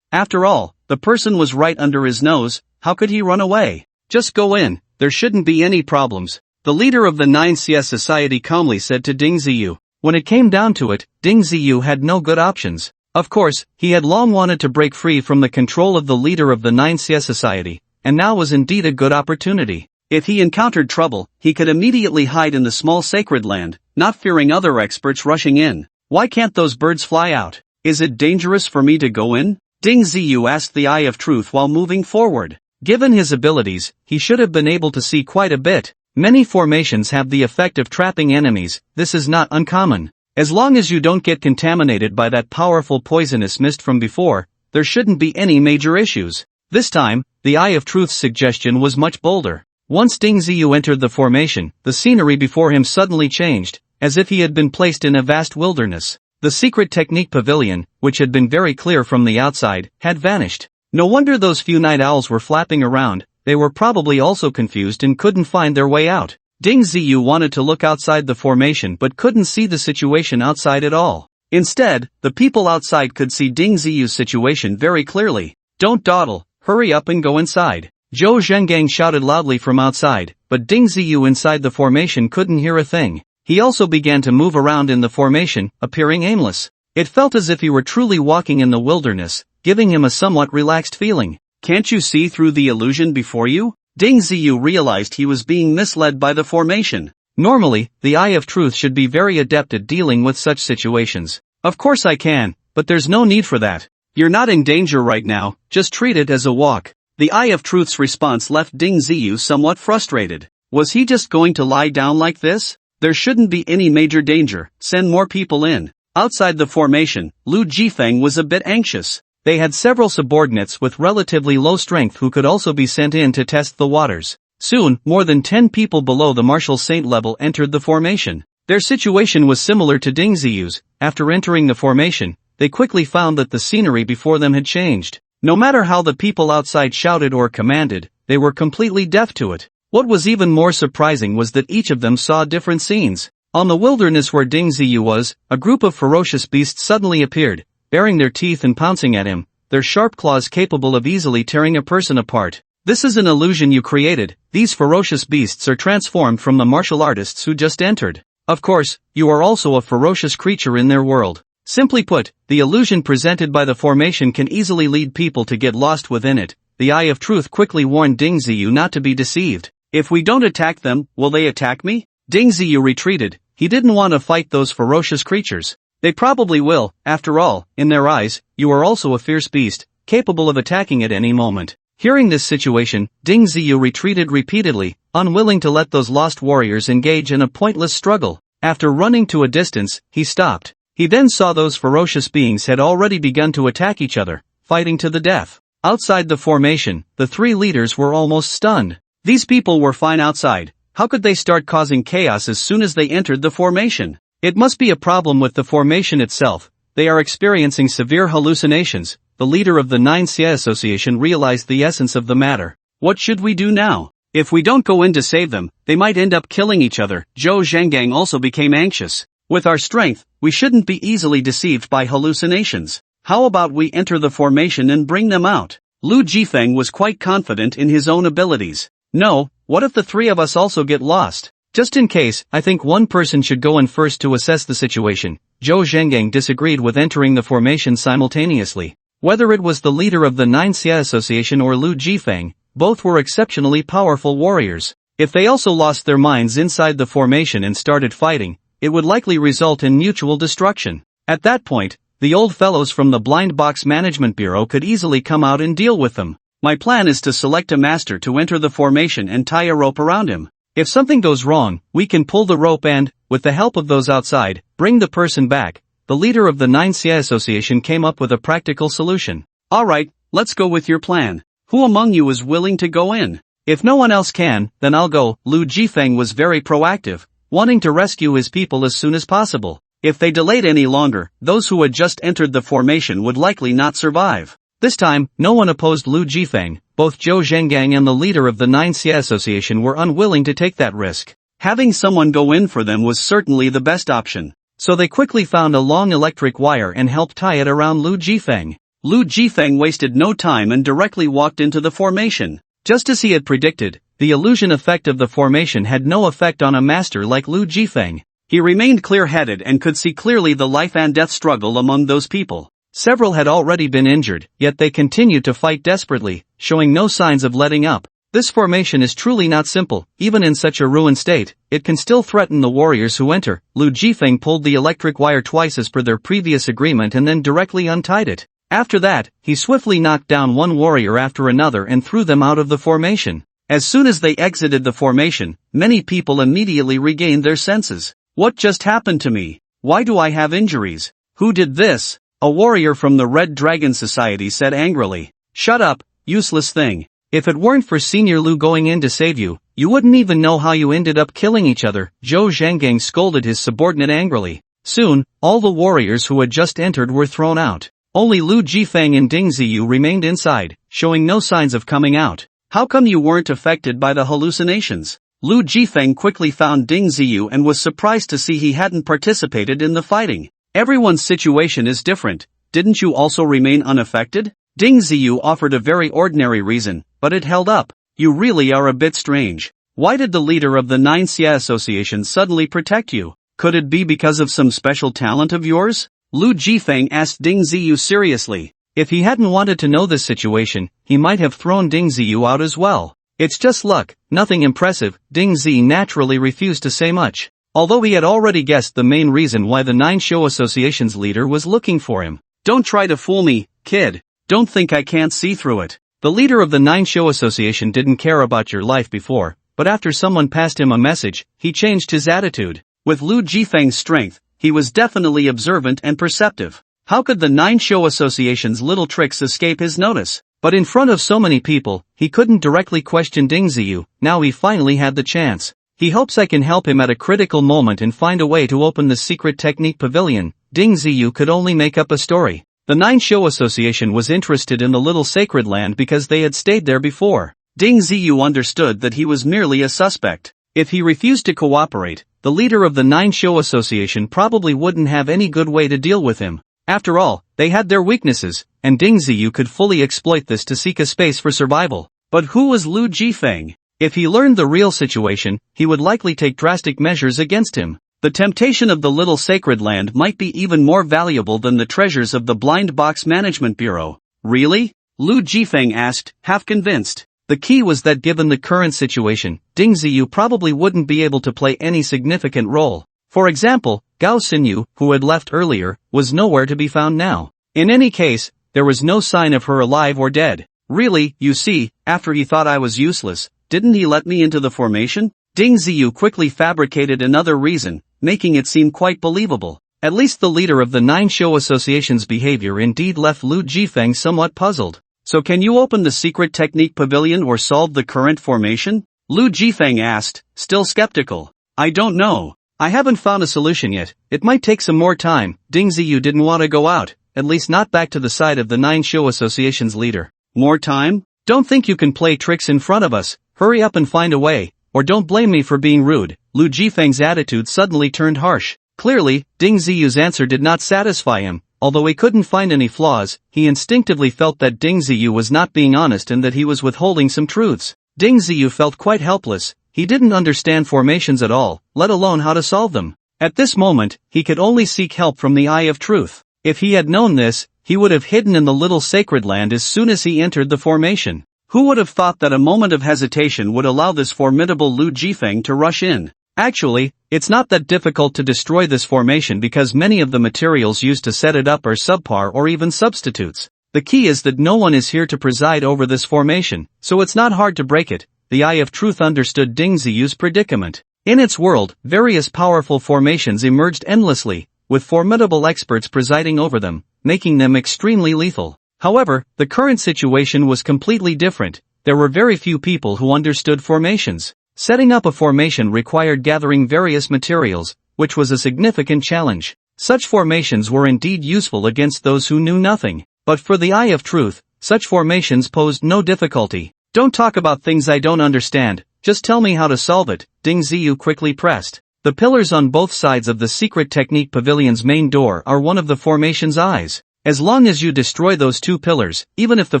After all, the person was right under his nose. How could he run away? Just go in, there shouldn't be any problems. The leader of the 9CS Society calmly said to Ding Ziyu. When it came down to it, Ding Ziyu had no good options. Of course, he had long wanted to break free from the control of the leader of the 9CS Society, and now was indeed a good opportunity. If he encountered trouble, he could immediately hide in the small sacred land, not fearing other experts rushing in. Why can't those birds fly out? Is it dangerous for me to go in? Ding Ziyu asked the Eye of Truth while moving forward. Given his abilities, he should have been able to see quite a bit. Many formations have the effect of trapping enemies. This is not uncommon. As long as you don't get contaminated by that powerful poisonous mist from before, there shouldn't be any major issues. This time, the Eye of Truth's suggestion was much bolder. Once Ding Ziyu entered the formation, the scenery before him suddenly changed, as if he had been placed in a vast wilderness. The secret technique pavilion, which had been very clear from the outside, had vanished. No wonder those few night owls were flapping around. They were probably also confused and couldn't find their way out. Ding Ziyu wanted to look outside the formation but couldn't see the situation outside at all. Instead, the people outside could see Ding Ziyu's situation very clearly. Don't dawdle, hurry up and go inside. Zhou Zhengang shouted loudly from outside, but Ding Ziyu inside the formation couldn't hear a thing. He also began to move around in the formation, appearing aimless. It felt as if he were truly walking in the wilderness, giving him a somewhat relaxed feeling. Can't you see through the illusion before you? Ding Ziyu realized he was being misled by the formation. Normally, the Eye of Truth should be very adept at dealing with such situations. Of course I can, but there's no need for that. You're not in danger right now, just treat it as a walk. The Eye of Truth's response left Ding Ziyu somewhat frustrated. Was he just going to lie down like this? There shouldn't be any major danger, send more people in. Outside the formation, Lu Jifeng was a bit anxious. They had several subordinates with relatively low strength who could also be sent in to test the waters. Soon, more than 10 people below the Martial Saint level entered the formation. Their situation was similar to Ding Ziyu's. After entering the formation, they quickly found that the scenery before them had changed. No matter how the people outside shouted or commanded, they were completely deaf to it. What was even more surprising was that each of them saw different scenes. On the wilderness where Ding Ziyu was, a group of ferocious beasts suddenly appeared, baring their teeth and pouncing at him, their sharp claws capable of easily tearing a person apart. This is an illusion you created. These ferocious beasts are transformed from the martial artists who just entered. Of course, you are also a ferocious creature in their world. Simply put, the illusion presented by the formation can easily lead people to get lost within it. The Eye of Truth quickly warned Ding Ziyu not to be deceived. If we don't attack them, will they attack me? Ding Ziyu retreated. He didn't want to fight those ferocious creatures. They probably will. After all, in their eyes, you are also a fierce beast, capable of attacking at any moment. Hearing this situation, Ding Ziyu retreated repeatedly, unwilling to let those lost warriors engage in a pointless struggle. After running to a distance, he stopped. He then saw those ferocious beings had already begun to attack each other, fighting to the death. Outside the formation, the three leaders were almost stunned. These people were fine outside. How could they start causing chaos as soon as they entered the formation? It must be a problem with the formation itself. They are experiencing severe hallucinations. The leader of the 9 Xia Association realized the essence of the matter. What should we do now? If we don't go in to save them, they might end up killing each other. Zhou Zhengang also became anxious. With our strength, we shouldn't be easily deceived by hallucinations. How about we enter the formation and bring them out? Lu Jifeng was quite confident in his own abilities. No, what if the three of us also get lost? Just in case, I think one person should go in first to assess the situation. Zhou Zhengang disagreed with entering the formation simultaneously. Whether it was the leader of the Nine Xia Association or Lu Jifeng, both were exceptionally powerful warriors. If they also lost their minds inside the formation and started fighting, it would likely result in mutual destruction. At that point, the old fellows from the Blind Box Management Bureau could easily come out and deal with them. My plan is to select a master to enter the formation and tie a rope around him. If something goes wrong, we can pull the rope and, with the help of those outside, bring the person back. The leader of the Nine Xia Association came up with a practical solution. Alright, let's go with your plan. Who among you is willing to go in? If no one else can, then I'll go. Lu Jifeng was very proactive, wanting to rescue his people as soon as possible. If they delayed any longer, those who had just entered the formation would likely not survive. This time, no one opposed Lu Jifeng. Both Zhou Zhengang and the leader of the Nine Xia Association were unwilling to take that risk. Having someone go in for them was certainly the best option. So they quickly found a long electric wire and helped tie it around Lu Jifeng. Lu Jifeng wasted no time and directly walked into the formation. Just as he had predicted, the illusion effect of the formation had no effect on a master like Lu Jifeng. He remained clear-headed and could see clearly the life and death struggle among those people. Several had already been injured, yet they continued to fight desperately, showing no signs of letting up. This formation is truly not simple. Even in such a ruined state, it can still threaten the warriors who enter. Lu Jifeng pulled the electric wire twice as per their previous agreement and then directly untied it. After that, he swiftly knocked down one warrior after another and threw them out of the formation. As soon as they exited the formation, many people immediately regained their senses. What just happened to me? Why do I have injuries? Who did this? A warrior from the Red Dragon Society said angrily. Shut up, useless thing. If it weren't for Senior Lu going in to save you, you wouldn't even know how you ended up killing each other. Zhou Zhengang scolded his subordinate angrily. Soon, all the warriors who had just entered were thrown out. Only Lu Jifeng and Ding Ziyu remained inside, showing no signs of coming out. How come you weren't affected by the hallucinations? Lu Jifeng quickly found Ding Ziyu and was surprised to see he hadn't participated in the fighting. Everyone's situation is different. Didn't you also remain unaffected? Ding Ziyu offered a very ordinary reason, but it held up. You really are a bit strange. Why did the leader of the Nine Xia Association suddenly protect you? Could it be because of some special talent of yours? Lu Jifeng asked Ding Ziyu seriously. If he hadn't wanted to know this situation, he might have thrown Ding Ziyu out as well. It's just luck, nothing impressive. Ding Zi naturally refused to say much, although he had already guessed the main reason why the Nine Show Association's leader was looking for him. Don't try to fool me, kid. Don't think I can't see through it. The leader of the Nine Show Association didn't care about your life before, but after someone passed him a message, he changed his attitude. With Lu Jifeng's strength, he was definitely observant and perceptive. How could the Nine Show Association's little tricks escape his notice? But in front of so many people, he couldn't directly question Ding Ziyu. Now he finally had the chance. He hopes I can help him at a critical moment and find a way to open the secret technique pavilion. Ding Ziyu could only make up a story. The Nine Show Association was interested in the little sacred land because they had stayed there before. Ding Ziyu understood that he was merely a suspect. If he refused to cooperate, the leader of the Nine Show Association probably wouldn't have any good way to deal with him. After all, they had their weaknesses, and Ding Ziyu could fully exploit this to seek a space for survival. But who was Lu Jifeng? If he learned the real situation, he would likely take drastic measures against him. The temptation of the little sacred land might be even more valuable than the treasures of the Blind Box Management Bureau. Really? Lu Jifeng asked, half convinced. The key was that given the current situation, Ding Ziyu probably wouldn't be able to play any significant role. For example, Gao Xinyu, who had left earlier, was nowhere to be found now. In any case, there was no sign of her alive or dead. Really, you see, after he thought I was useless, didn't he let me into the formation? Ding Ziyu quickly fabricated another reason, making it seem quite believable. At least the leader of the Nine Show Association's behavior indeed left Lu Jifeng somewhat puzzled. So can you open the secret technique pavilion or solve the current formation? Lu Jifeng asked, still skeptical. I don't know. I haven't found a solution yet. It might take some more time. Ding Ziyu didn't want to go out, at least not back to the side of the Nine Show Association's leader. More time? Don't think you can play tricks in front of us. hurry up and find a way, or don't blame me for being rude. Lu Jifeng's attitude suddenly turned harsh. Clearly, Ding Ziyu's answer did not satisfy him. Although he couldn't find any flaws, he instinctively felt that Ding Ziyu was not being honest and that he was withholding some truths. Ding Ziyu felt quite helpless. He didn't understand formations at all, let alone how to solve them. At this moment, he could only seek help from the Eye of Truth. If he had known this, he would have hidden in the little sacred land as soon as he entered the formation. Who would have thought that a moment of hesitation would allow this formidable Lu Jifeng to rush in? Actually, it's not that difficult to destroy this formation because many of the materials used to set it up are subpar or even substitutes. The key is that no one is here to preside over this formation, so it's not hard to break it. The Eye of Truth understood Ding Ziyu's predicament. In its world, various powerful formations emerged endlessly, with formidable experts presiding over them, making them extremely lethal. However, the current situation was completely different. There were very few people who understood formations. Setting up a formation required gathering various materials, which was a significant challenge. Such formations were indeed useful against those who knew nothing. But for the Eye of Truth, such formations posed no difficulty. Don't talk about things I don't understand, just tell me how to solve it, Ding Ziyu quickly pressed. The pillars on both sides of the Secret Technique Pavilion's main door are one of the formation's eyes. As long as you destroy those two pillars, even if the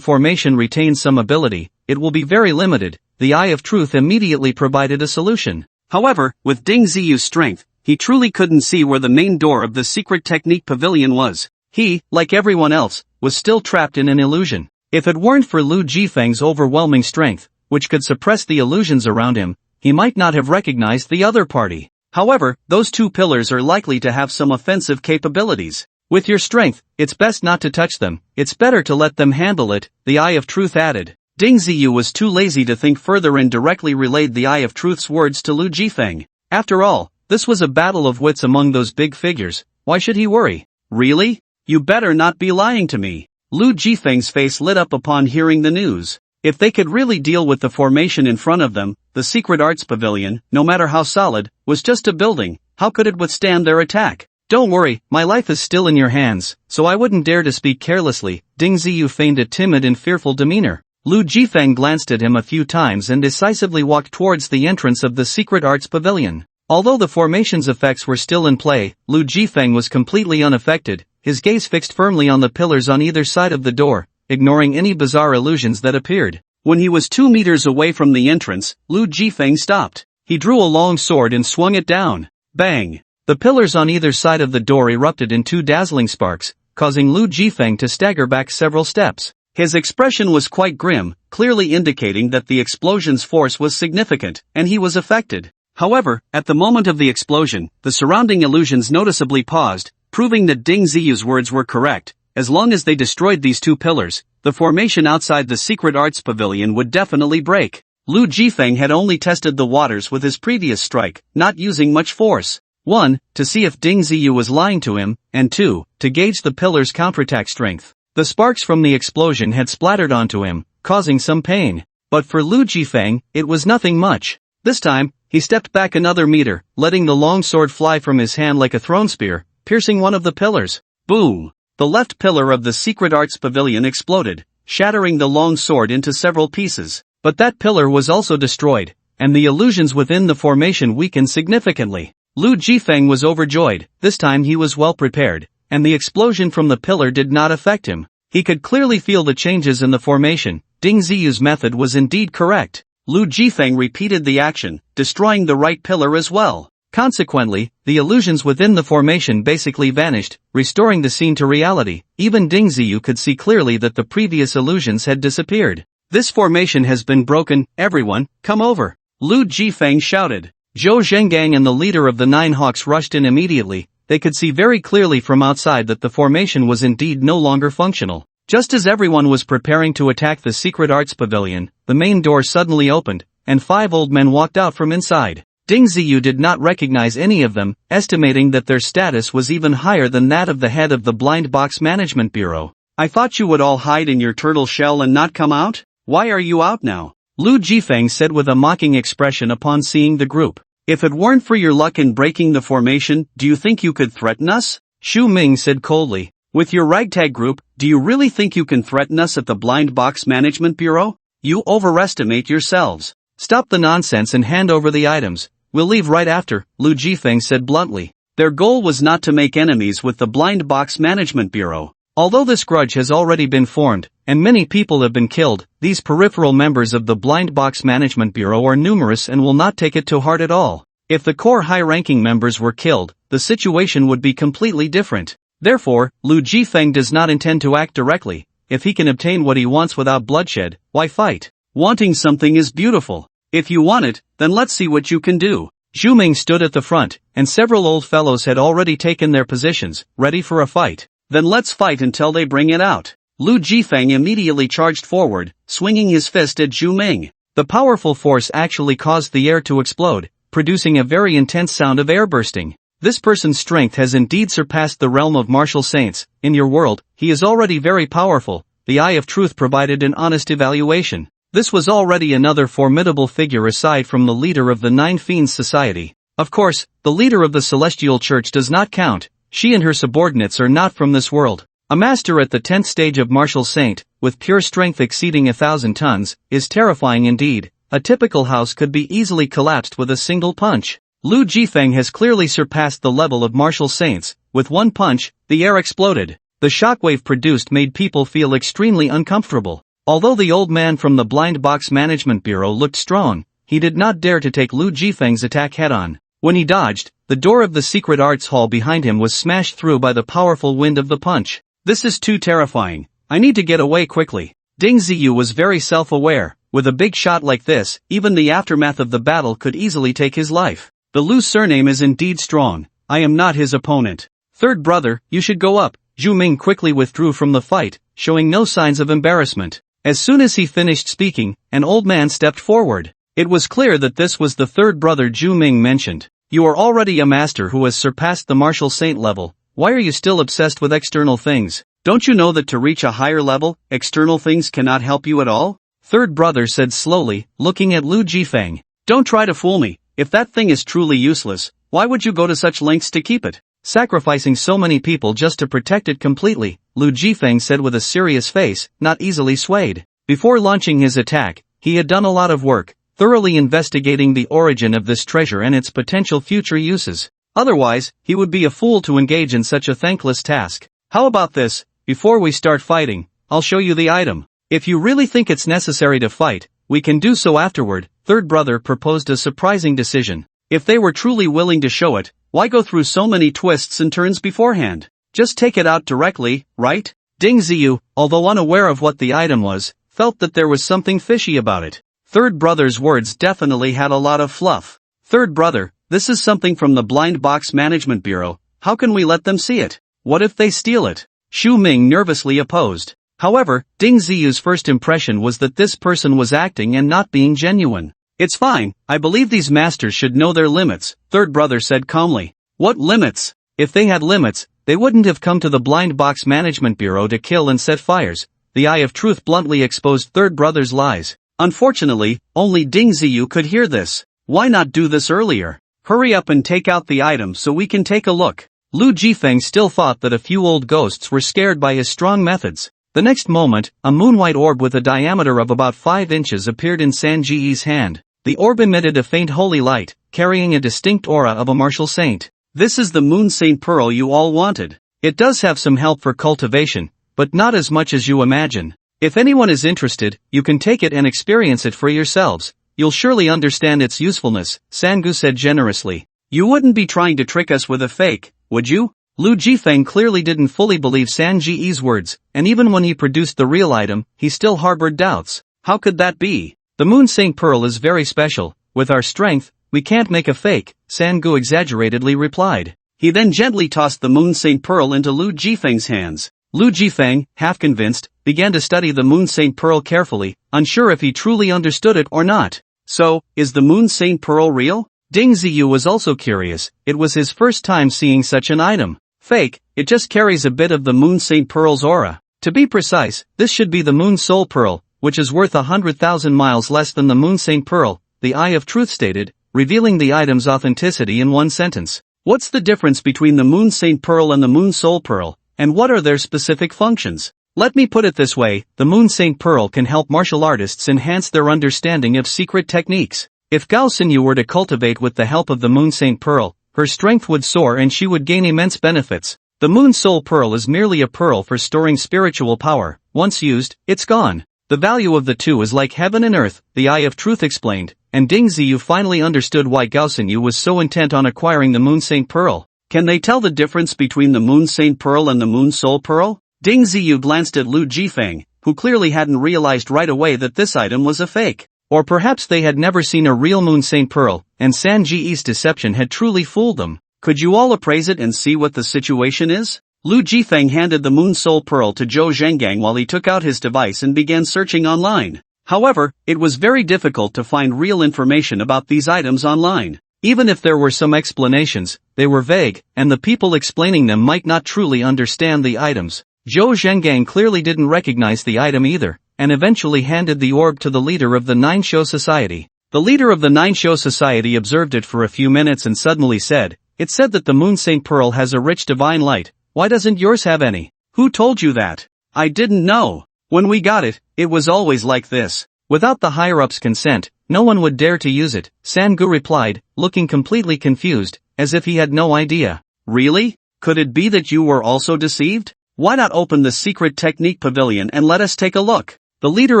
formation retains some ability, it will be very limited. The Eye of Truth immediately provided a solution. However, with Ding Ziyu's strength, he truly couldn't see where the main door of the Secret Technique Pavilion was. He, like everyone else, was still trapped in an illusion. If it weren't for Lu Jifeng's overwhelming strength, which could suppress the illusions around him, he might not have recognized the other party. However, those two pillars are likely to have some offensive capabilities. With your strength, it's best not to touch them, it's better to let them handle it, the Eye of Truth added. Ding Ziyu was too lazy to think further and directly relayed the Eye of Truth's words to Lu Jifeng. After all, this was a battle of wits among those big figures, why should he worry? Really? You better not be lying to me. Lu Jifeng's face lit up upon hearing the news. If they could really deal with the formation in front of them, the Secret Arts Pavilion, no matter how solid, was just a building, how could it withstand their attack? Don't worry, my life is still in your hands, so I wouldn't dare to speak carelessly. Ding Ziyu feigned a timid and fearful demeanor. Lu Jifeng glanced at him a few times and decisively walked towards the entrance of the Secret Arts Pavilion. Although the formation's effects were still in play, Lu Jifeng was completely unaffected, his gaze fixed firmly on the pillars on either side of the door, ignoring any bizarre illusions that appeared. When he was 2 meters away from the entrance, Lu Jifeng stopped. He drew a long sword and swung it down. Bang! The pillars on either side of the door erupted in 2 dazzling sparks, causing Lu Jifeng to stagger back several steps. His expression was quite grim, clearly indicating that the explosion's force was significant, and he was affected. However, at the moment of the explosion, the surrounding illusions noticeably paused, proving that Ding Ziyu's words were correct. As long as they destroyed these 2 pillars, the formation outside the Secret Arts Pavilion would definitely break. Lu Jifeng had only tested the waters with his previous strike, not using much force. 1. To see if Ding Ziyu was lying to him, and 2. To gauge the pillar's counterattack strength. The sparks from the explosion had splattered onto him, causing some pain. But for Lu Jifeng, it was nothing much. This time, he stepped back another meter, letting the long sword fly from his hand like a thrown spear, piercing one of the pillars. Boom! The left pillar of the Secret Arts Pavilion exploded, shattering the long sword into several pieces. But that pillar was also destroyed, and the illusions within the formation weakened significantly. Lu Jifeng was overjoyed. This time he was well prepared, and the explosion from the pillar did not affect him. He could clearly feel the changes in the formation. Ding Ziyu's method was indeed correct. Lu Jifeng repeated the action, destroying the right pillar as well. Consequently, the illusions within the formation basically vanished, restoring the scene to reality. Even Ding Ziyu could see clearly that the previous illusions had disappeared. This formation has been broken, everyone, come over. Lu Jifeng shouted. Zhou Zhengang and the leader of the 9 Hawks rushed in immediately. They could see very clearly from outside that the formation was indeed no longer functional. Just as everyone was preparing to attack the Secret Arts Pavilion, the main door suddenly opened, and 5 old men walked out from inside. Ding Ziyu did not recognize any of them, estimating that their status was even higher than that of the head of the Blind Box Management Bureau. I thought you would all hide in your turtle shell and not come out? Why are you out now? Lu Jifeng said with a mocking expression upon seeing the group. If it weren't for your luck in breaking the formation, do you think you could threaten us? Xu Ming said coldly. With your ragtag group, do you really think you can threaten us at the Blind Box Management Bureau? You overestimate yourselves. Stop the nonsense and hand over the items. We'll leave right after, Lu Jifeng said bluntly. Their goal was not to make enemies with the Blind Box Management Bureau. Although this grudge has already been formed, and many people have been killed, these peripheral members of the Blind Box Management Bureau are numerous and will not take it to heart at all. If the core high-ranking members were killed, the situation would be completely different. Therefore, Lu Jifeng does not intend to act directly. If he can obtain what he wants without bloodshed, why fight? Wanting something is beautiful. If you want it, then let's see what you can do. Zhu Ming stood at the front, and several old fellows had already taken their positions, ready for a fight. Then let's fight until they bring it out. Lu Jifeng immediately charged forward, swinging his fist at Zhu Ming. The powerful force actually caused the air to explode, producing a very intense sound of air bursting. This person's strength has indeed surpassed the realm of martial saints. In your world, he is already very powerful. The Eye of Truth provided an honest evaluation. This was already another formidable figure aside from the leader of the Nine Fiends Society. Of course, the leader of the Celestial Church does not count. She and her subordinates are not from this world. A master at the 10th stage of martial saint, with pure strength exceeding 1,000 tons, is terrifying indeed. A typical house could be easily collapsed with a single punch. Lu Jifeng has clearly surpassed the level of martial saints. With one punch, the air exploded. The shockwave produced made people feel extremely uncomfortable. Although the old man from the Blind Box Management Bureau looked strong, he did not dare to take Lu Jifeng's attack head-on. When he dodged, the door of the secret arts hall behind him was smashed through by the powerful wind of the punch. This is too terrifying. I need to get away quickly. Ding Ziyu was very self-aware. With a big shot like this, even the aftermath of the battle could easily take his life. The Lu surname is indeed strong. I am not his opponent. Third brother, you should go up. Zhu Ming quickly withdrew from the fight, showing no signs of embarrassment. As soon as he finished speaking, an old man stepped forward. It was clear that this was the third brother Zhu Ming mentioned. You are already a master who has surpassed the martial saint level. Why are you still obsessed with external things? Don't you know that to reach a higher level, external things cannot help you at all? Third brother said slowly, looking at Lu Jifeng. Don't try to fool me. If that thing is truly useless, why would you go to such lengths to keep it? Sacrificing so many people just to protect it completely, Lu Jifeng said with a serious face, not easily swayed. Before launching his attack, he had done a lot of work, thoroughly investigating the origin of this treasure and its potential future uses. Otherwise, he would be a fool to engage in such a thankless task. How about this? Before we start fighting, I'll show you the item. If you really think it's necessary to fight, we can do so afterward. Third brother proposed a surprising decision. If they were truly willing to show it, why go through so many twists and turns beforehand? Just take it out directly, right? Ding Ziyu, although unaware of what the item was, felt that there was something fishy about it. Third brother's words definitely had a lot of fluff. Third brother, this is something from the Blind Box Management Bureau. How can we let them see it? What if they steal it? Zhu Ming nervously opposed. However, Ding Ziyu's first impression was that this person was acting and not being genuine. It's fine, I believe these masters should know their limits, third brother said calmly. What limits? If they had limits, they wouldn't have come to the Blind Box Management Bureau to kill and set fires. The Eye of Truth bluntly exposed third brother's lies. Unfortunately, only Ding Ziyu could hear this. Why not do this earlier? Hurry up and take out the item so we can take a look. Lu Jifeng still thought that a few old ghosts were scared by his strong methods. The next moment, a moonwhite orb with a diameter of about 5 inches appeared in San Ji's hand. The orb emitted a faint holy light, carrying a distinct aura of a martial saint. This is the Moon Saint Pearl you all wanted. It does have some help for cultivation, but not as much as you imagine. If anyone is interested, you can take it and experience it for yourselves. You'll surely understand its usefulness, Sangu said generously. You wouldn't be trying to trick us with a fake, would you? Lu Jifeng clearly didn't fully believe San Ji's words, and even when he produced the real item, he still harbored doubts. How could that be? The Moon Saint Pearl is very special. With our strength, we can't make a fake, Sangu exaggeratedly replied. He then gently tossed the Moon Saint Pearl into Lu Jifeng's hands. Lu Jifeng, half convinced, began to study the Moon Saint Pearl carefully, unsure if he truly understood it or not. So, is the Moon Saint Pearl real? Ding Ziyu was also curious. It was his first time seeing such an item. Fake, it just carries a bit of the Moon Saint Pearl's aura. To be precise, this should be the Moon Soul Pearl, which is worth 100,000 miles less than the Moon Saint Pearl, the Eye of Truth stated, revealing the item's authenticity in one sentence. What's the difference between the Moon Saint Pearl and the Moon Soul Pearl, and what are their specific functions? Let me put it this way, the Moon Saint Pearl can help martial artists enhance their understanding of secret techniques. If Gao Xinyu were to cultivate with the help of the Moon Saint Pearl, her strength would soar and she would gain immense benefits. The Moon Soul Pearl is merely a pearl for storing spiritual power. Once used, it's gone. The value of the two is like heaven and earth, the Eye of Truth explained, and Ding Ziyu finally understood why Gao Xinyu was so intent on acquiring the Moon Saint Pearl. Can they tell the difference between the Moon Saint Pearl and the Moon Soul Pearl? Ding Ziyu glanced at Lu Jifeng, who clearly hadn't realized right away that this item was a fake. Or perhaps they had never seen a real Moon Saint Pearl, and San Ji's deception had truly fooled them. Could you all appraise it and see what the situation is? Lu Jifeng handed the Moon Soul Pearl to Zhou Zhengang while he took out his device and began searching online. However, it was very difficult to find real information about these items online. Even if there were some explanations, they were vague, and the people explaining them might not truly understand the items. Zhou Zhengang clearly didn't recognize the item either, and eventually handed the orb to the leader of the Nine Show Society. The leader of the Nine Show Society observed it for a few minutes and suddenly said, "It said that the Moon Saint Pearl has a rich divine light. Why doesn't yours have any? Who told you that?" "I didn't know. When we got it, it was always like this. Without the higher-ups' consent, no one would dare to use it," Sangu replied, looking completely confused, as if he had no idea. "Really? Could it be that you were also deceived? Why not open the secret technique pavilion and let us take a look?" The leader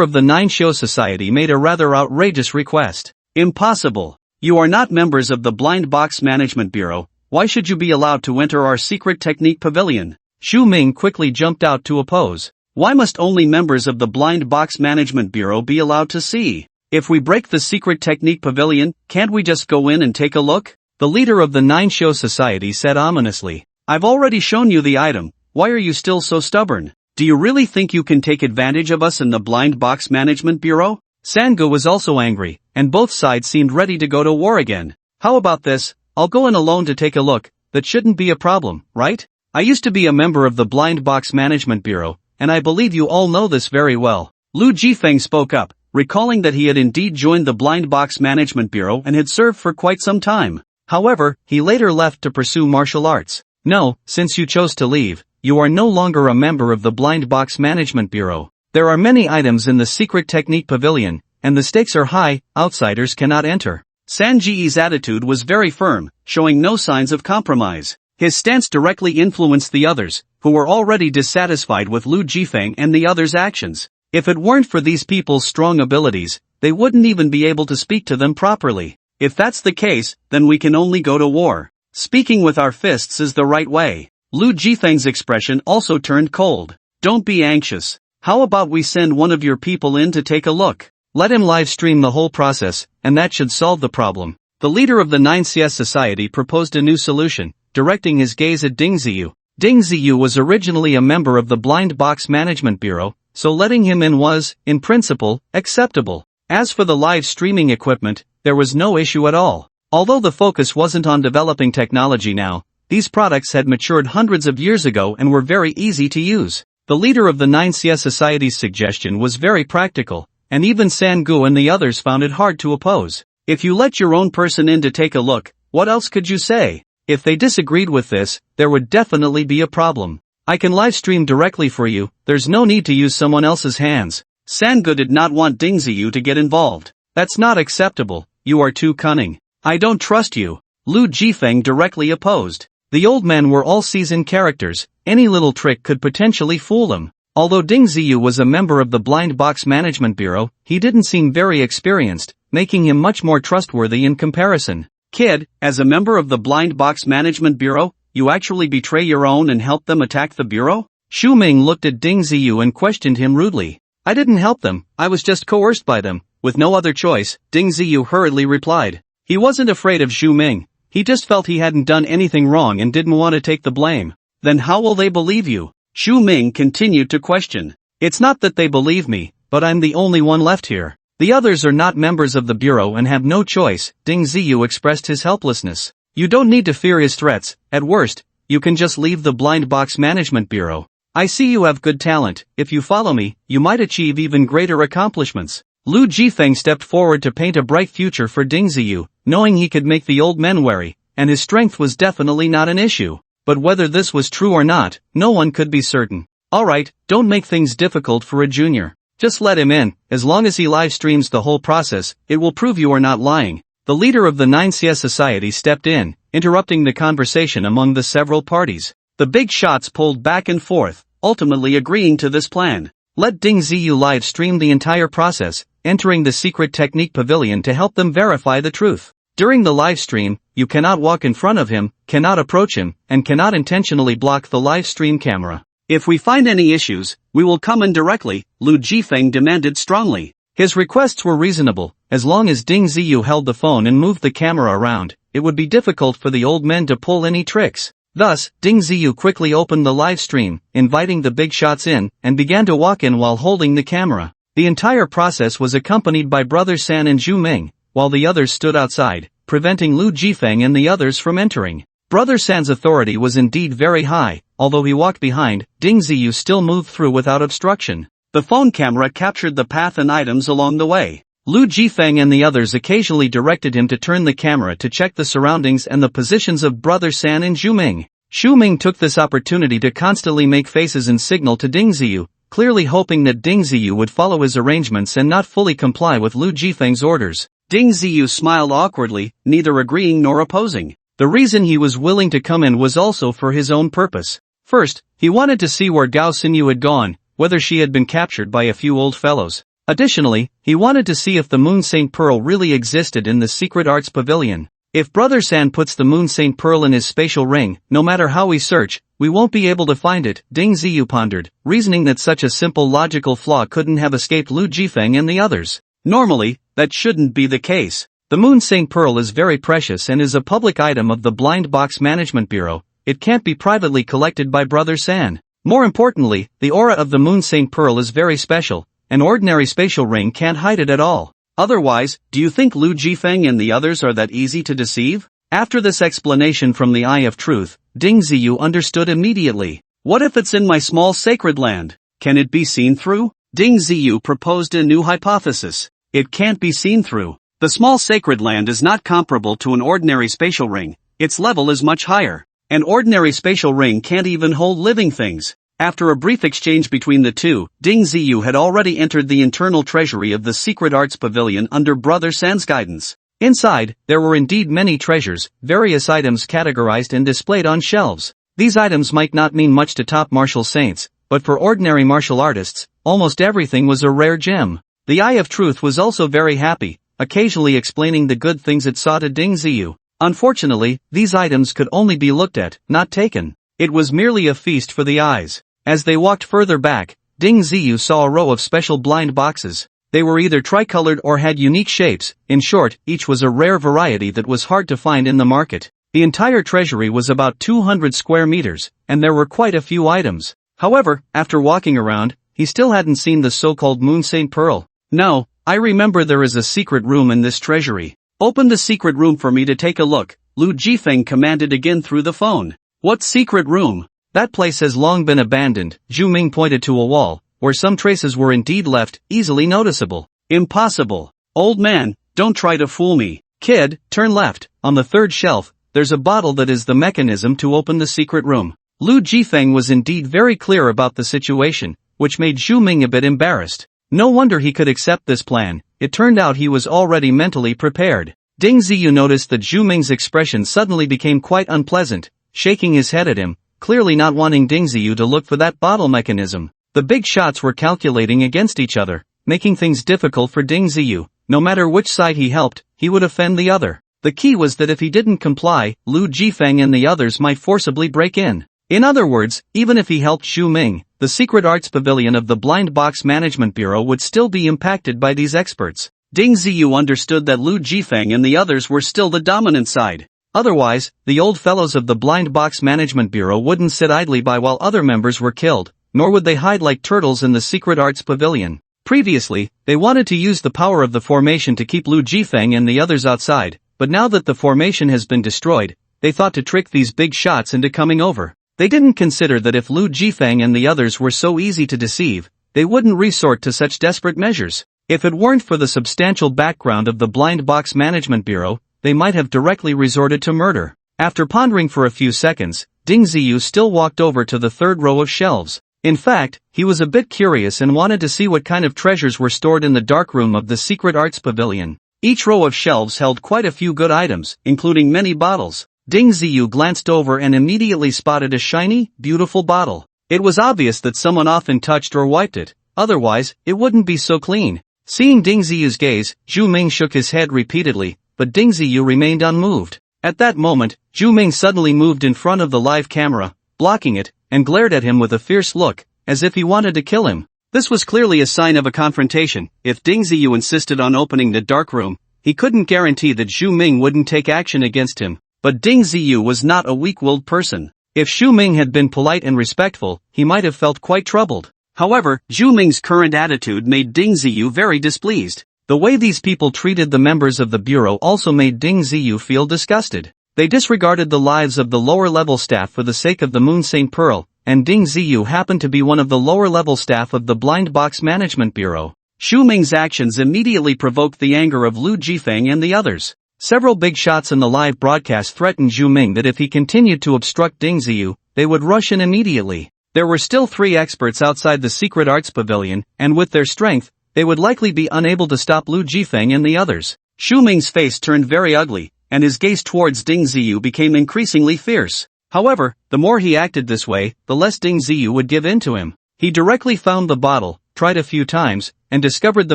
of the Nine Show Society made a rather outrageous request. "Impossible. You are not members of the Blind Box Management Bureau. Why should you be allowed to enter our secret technique pavilion?" Xu Ming quickly jumped out to oppose. "Why must only members of the Blind Box Management Bureau be allowed to see? If we break the secret technique pavilion, can't we just go in and take a look?" The leader of the Nine Show Society said ominously. "I've already shown you the item. Why are you still so stubborn? Do you really think you can take advantage of us in the Blind Box Management Bureau?" Sangu was also angry, and both sides seemed ready to go to war again. "How about this? I'll go in alone to take a look. That shouldn't be a problem, right? I used to be a member of the Blind Box Management Bureau, and I believe you all know this very well." Lu Jifeng spoke up, recalling that he had indeed joined the Blind Box Management Bureau and had served for quite some time. However, he later left to pursue martial arts. "No, since you chose to leave, you are no longer a member of the Blind Box Management Bureau. There are many items in the Secret Technique Pavilion, and the stakes are high, outsiders cannot enter." Sanji's attitude was very firm, showing no signs of compromise. His stance directly influenced the others, who were already dissatisfied with Lu Jifeng and the others' actions. If it weren't for these people's strong abilities, they wouldn't even be able to speak to them properly. If that's the case, then we can only go to war. Speaking with our fists is the right way. Lu Jifeng's expression also turned cold. "Don't be anxious. How about we send one of your people in to take a look? Let him live stream the whole process, and that should solve the problem." The leader of the 9CS Society proposed a new solution, directing his gaze at Ding Ziyu. Ding Ziyu was originally a member of the Blind Box Management Bureau, so letting him in was, in principle, acceptable. As for the live streaming equipment, there was no issue at all. Although the focus wasn't on developing technology now, these products had matured hundreds of years ago and were very easy to use. The leader of the 9CS Society's suggestion was very practical, and even Sangu and the others found it hard to oppose. If you let your own person in to take a look, what else could you say? If they disagreed with this, there would definitely be a problem. "I can live stream directly for you, there's no need to use someone else's hands." Sangu did not want Ding Ziyu to get involved. "That's not acceptable, you are too cunning. I don't trust you." Lu Jifeng directly opposed. The old men were all seasoned characters, any little trick could potentially fool them. Although Ding Ziyu was a member of the Blind Box Management Bureau, he didn't seem very experienced, making him much more trustworthy in comparison. "Kid, as a member of the Blind Box Management Bureau, you actually betray your own and help them attack the Bureau?" Xu Ming looked at Ding Ziyu and questioned him rudely. "I didn't help them, I was just coerced by them." With no other choice, Ding Ziyu hurriedly replied. He wasn't afraid of Xu Ming, he just felt he hadn't done anything wrong and didn't want to take the blame. "Then how will they believe you?" Xu Ming continued to question. "It's not that they believe me, but I'm the only one left here. The others are not members of the Bureau and have no choice." Ding Ziyu expressed his helplessness. "You don't need to fear his threats, at worst, you can just leave the Blind Box Management Bureau. I see you have good talent, if you follow me, you might achieve even greater accomplishments." Lu Jifeng stepped forward to paint a bright future for Ding Ziyu, knowing he could make the old men wary, and his strength was definitely not an issue. But whether this was true or not, no one could be certain. Alright, don't make things difficult for a junior. Just let him in. As long as he live streams the whole process, it will prove you are not lying. The leader of the 9CS Society stepped in, interrupting the conversation among the several parties. The big shots pulled back and forth, ultimately agreeing to this plan. Let Ding Ziyu live stream the entire process, entering the secret technique pavilion to help them verify the truth. During the live stream, you cannot walk in front of him, cannot approach him, and cannot intentionally block the live stream camera. If we find any issues, we will come in directly, Lu Jifeng demanded strongly. His requests were reasonable. As long as Ding Ziyu held the phone and moved the camera around, it would be difficult for the old men to pull any tricks. Thus, Ding Ziyu quickly opened the live stream, inviting the big shots in, and began to walk in while holding the camera. The entire process was accompanied by Brother San and Zhu Ming, while the others stood outside, preventing Lu Jifeng and the others from entering. Brother San's authority was indeed very high. Although he walked behind, Ding Ziyu still moved through without obstruction. The phone camera captured the path and items along the way. Lu Jifeng and the others occasionally directed him to turn the camera to check the surroundings and the positions of Brother San and Zhu Ming. Zhu Ming took this opportunity to constantly make faces and signal to Ding Ziyu, clearly hoping that Ding Ziyu would follow his arrangements and not fully comply with Lu Jifeng's orders. Ding Ziyu smiled awkwardly, neither agreeing nor opposing. The reason he was willing to come in was also for his own purpose. First, he wanted to see where Gao Xinyu had gone, whether she had been captured by a few old fellows. Additionally, he wanted to see if the Moon Saint Pearl really existed in the Secret Arts Pavilion. If Brother San puts the Moon Saint Pearl in his spatial ring, no matter how we search, we won't be able to find it, Ding Ziyu pondered, reasoning that such a simple logical flaw couldn't have escaped Lu Jifeng and the others. Normally, that shouldn't be the case. The Moon Saint Pearl is very precious and is a public item of the Blind Box Management Bureau. It can't be privately collected by Brother San. More importantly, the aura of the Moon Saint Pearl is very special. An ordinary spatial ring can't hide it at all. Otherwise, do you think Lu Jifeng and the others are that easy to deceive? After this explanation from the Eye of Truth, Ding Ziyu understood immediately. What if it's in my small sacred land? Can it be seen through? Ding Ziyu proposed a new hypothesis. It can't be seen through. The small sacred land is not comparable to an ordinary spatial ring. Its level is much higher. An ordinary spatial ring can't even hold living things. After a brief exchange between the two, Ding Ziyu had already entered the internal treasury of the Secret Arts Pavilion under Brother San's guidance. Inside, there were indeed many treasures, various items categorized and displayed on shelves. These items might not mean much to top martial saints, but for ordinary martial artists, almost everything was a rare gem. The Eye of Truth was also very happy, occasionally explaining the good things it saw to Ding Ziyu. Unfortunately, these items could only be looked at, not taken. It was merely a feast for the eyes. As they walked further back, Ding Ziyu saw a row of special blind boxes. They were either tricolored or had unique shapes. In short, each was a rare variety that was hard to find in the market. The entire treasury was about 200 square meters, and there were quite a few items. However, after walking around, he still hadn't seen the so-called Moon Saint Pearl. No, I remember there is a secret room in this treasury. Open the secret room for me to take a look, Lu Jifeng commanded again through the phone. What secret room? That place has long been abandoned, Zhu Ming pointed to a wall, where some traces were indeed left, easily noticeable. Impossible. Old man, don't try to fool me. Kid, turn left. On the third shelf, there's a bottle that is the mechanism to open the secret room. Lu Jifeng was indeed very clear about the situation, which made Zhu Ming a bit embarrassed. No wonder he could accept this plan. It turned out he was already mentally prepared. Ding Ziyu noticed that Zhu Ming's expression suddenly became quite unpleasant, shaking his head at him, clearly not wanting Ding Ziyu to look for that bottle mechanism. The big shots were calculating against each other, making things difficult for Ding Ziyu. No matter which side he helped, he would offend the other. The key was that if he didn't comply, Lu Jifeng and the others might forcibly break in. In other words, even if he helped Zhu Ming, the Secret Arts Pavilion of the Blind Box Management Bureau would still be impacted by these experts. Ding Ziyu understood that Lu Jifeng and the others were still the dominant side. Otherwise, the old fellows of the Blind Box Management Bureau wouldn't sit idly by while other members were killed, nor would they hide like turtles in the Secret Arts Pavilion. Previously, they wanted to use the power of the formation to keep Lu Jifeng and the others outside, but now that the formation has been destroyed, they thought to trick these big shots into coming over. They didn't consider that if Lu Jifeng and the others were so easy to deceive, they wouldn't resort to such desperate measures. If it weren't for the substantial background of the Blind Box Management Bureau, they might have directly resorted to murder. After pondering for a few seconds, Ding Ziyu still walked over to the third row of shelves. In fact, he was a bit curious and wanted to see what kind of treasures were stored in the dark room of the secret arts pavilion. Each row of shelves held quite a few good items, including many bottles. Ding Ziyu glanced over and immediately spotted a shiny, beautiful bottle. It was obvious that someone often touched or wiped it, otherwise, it wouldn't be so clean. Seeing Ding Ziyu's gaze, Zhu Ming shook his head repeatedly, but Ding Ziyu remained unmoved. At that moment, Zhu Ming suddenly moved in front of the live camera, blocking it, and glared at him with a fierce look, as if he wanted to kill him. This was clearly a sign of a confrontation. If Ding Ziyu insisted on opening the dark room, he couldn't guarantee that Zhu Ming wouldn't take action against him. But Ding Ziyu was not a weak-willed person. If Zhu Ming had been polite and respectful, he might have felt quite troubled. However, Zhu Ming's current attitude made Ding Ziyu very displeased. The way these people treated the members of the bureau also made Ding Ziyu feel disgusted. They disregarded the lives of the lower-level staff for the sake of the Moon Saint Pearl, and Ding Ziyu happened to be one of the lower-level staff of the Blind Box Management Bureau. Zhu Ming's actions immediately provoked the anger of Lu Jifeng and the others. Several big shots in the live broadcast threatened Zhu Ming that if he continued to obstruct Ding Ziyu, they would rush in immediately. There were still 3 experts outside the Secret Arts Pavilion, and with their strength, they would likely be unable to stop Lu Jifeng and the others. Zhu Ming's face turned very ugly, and his gaze towards Ding Ziyu became increasingly fierce. However, the more he acted this way, the less Ding Ziyu would give in to him. He directly found the bottle, tried a few times, and discovered the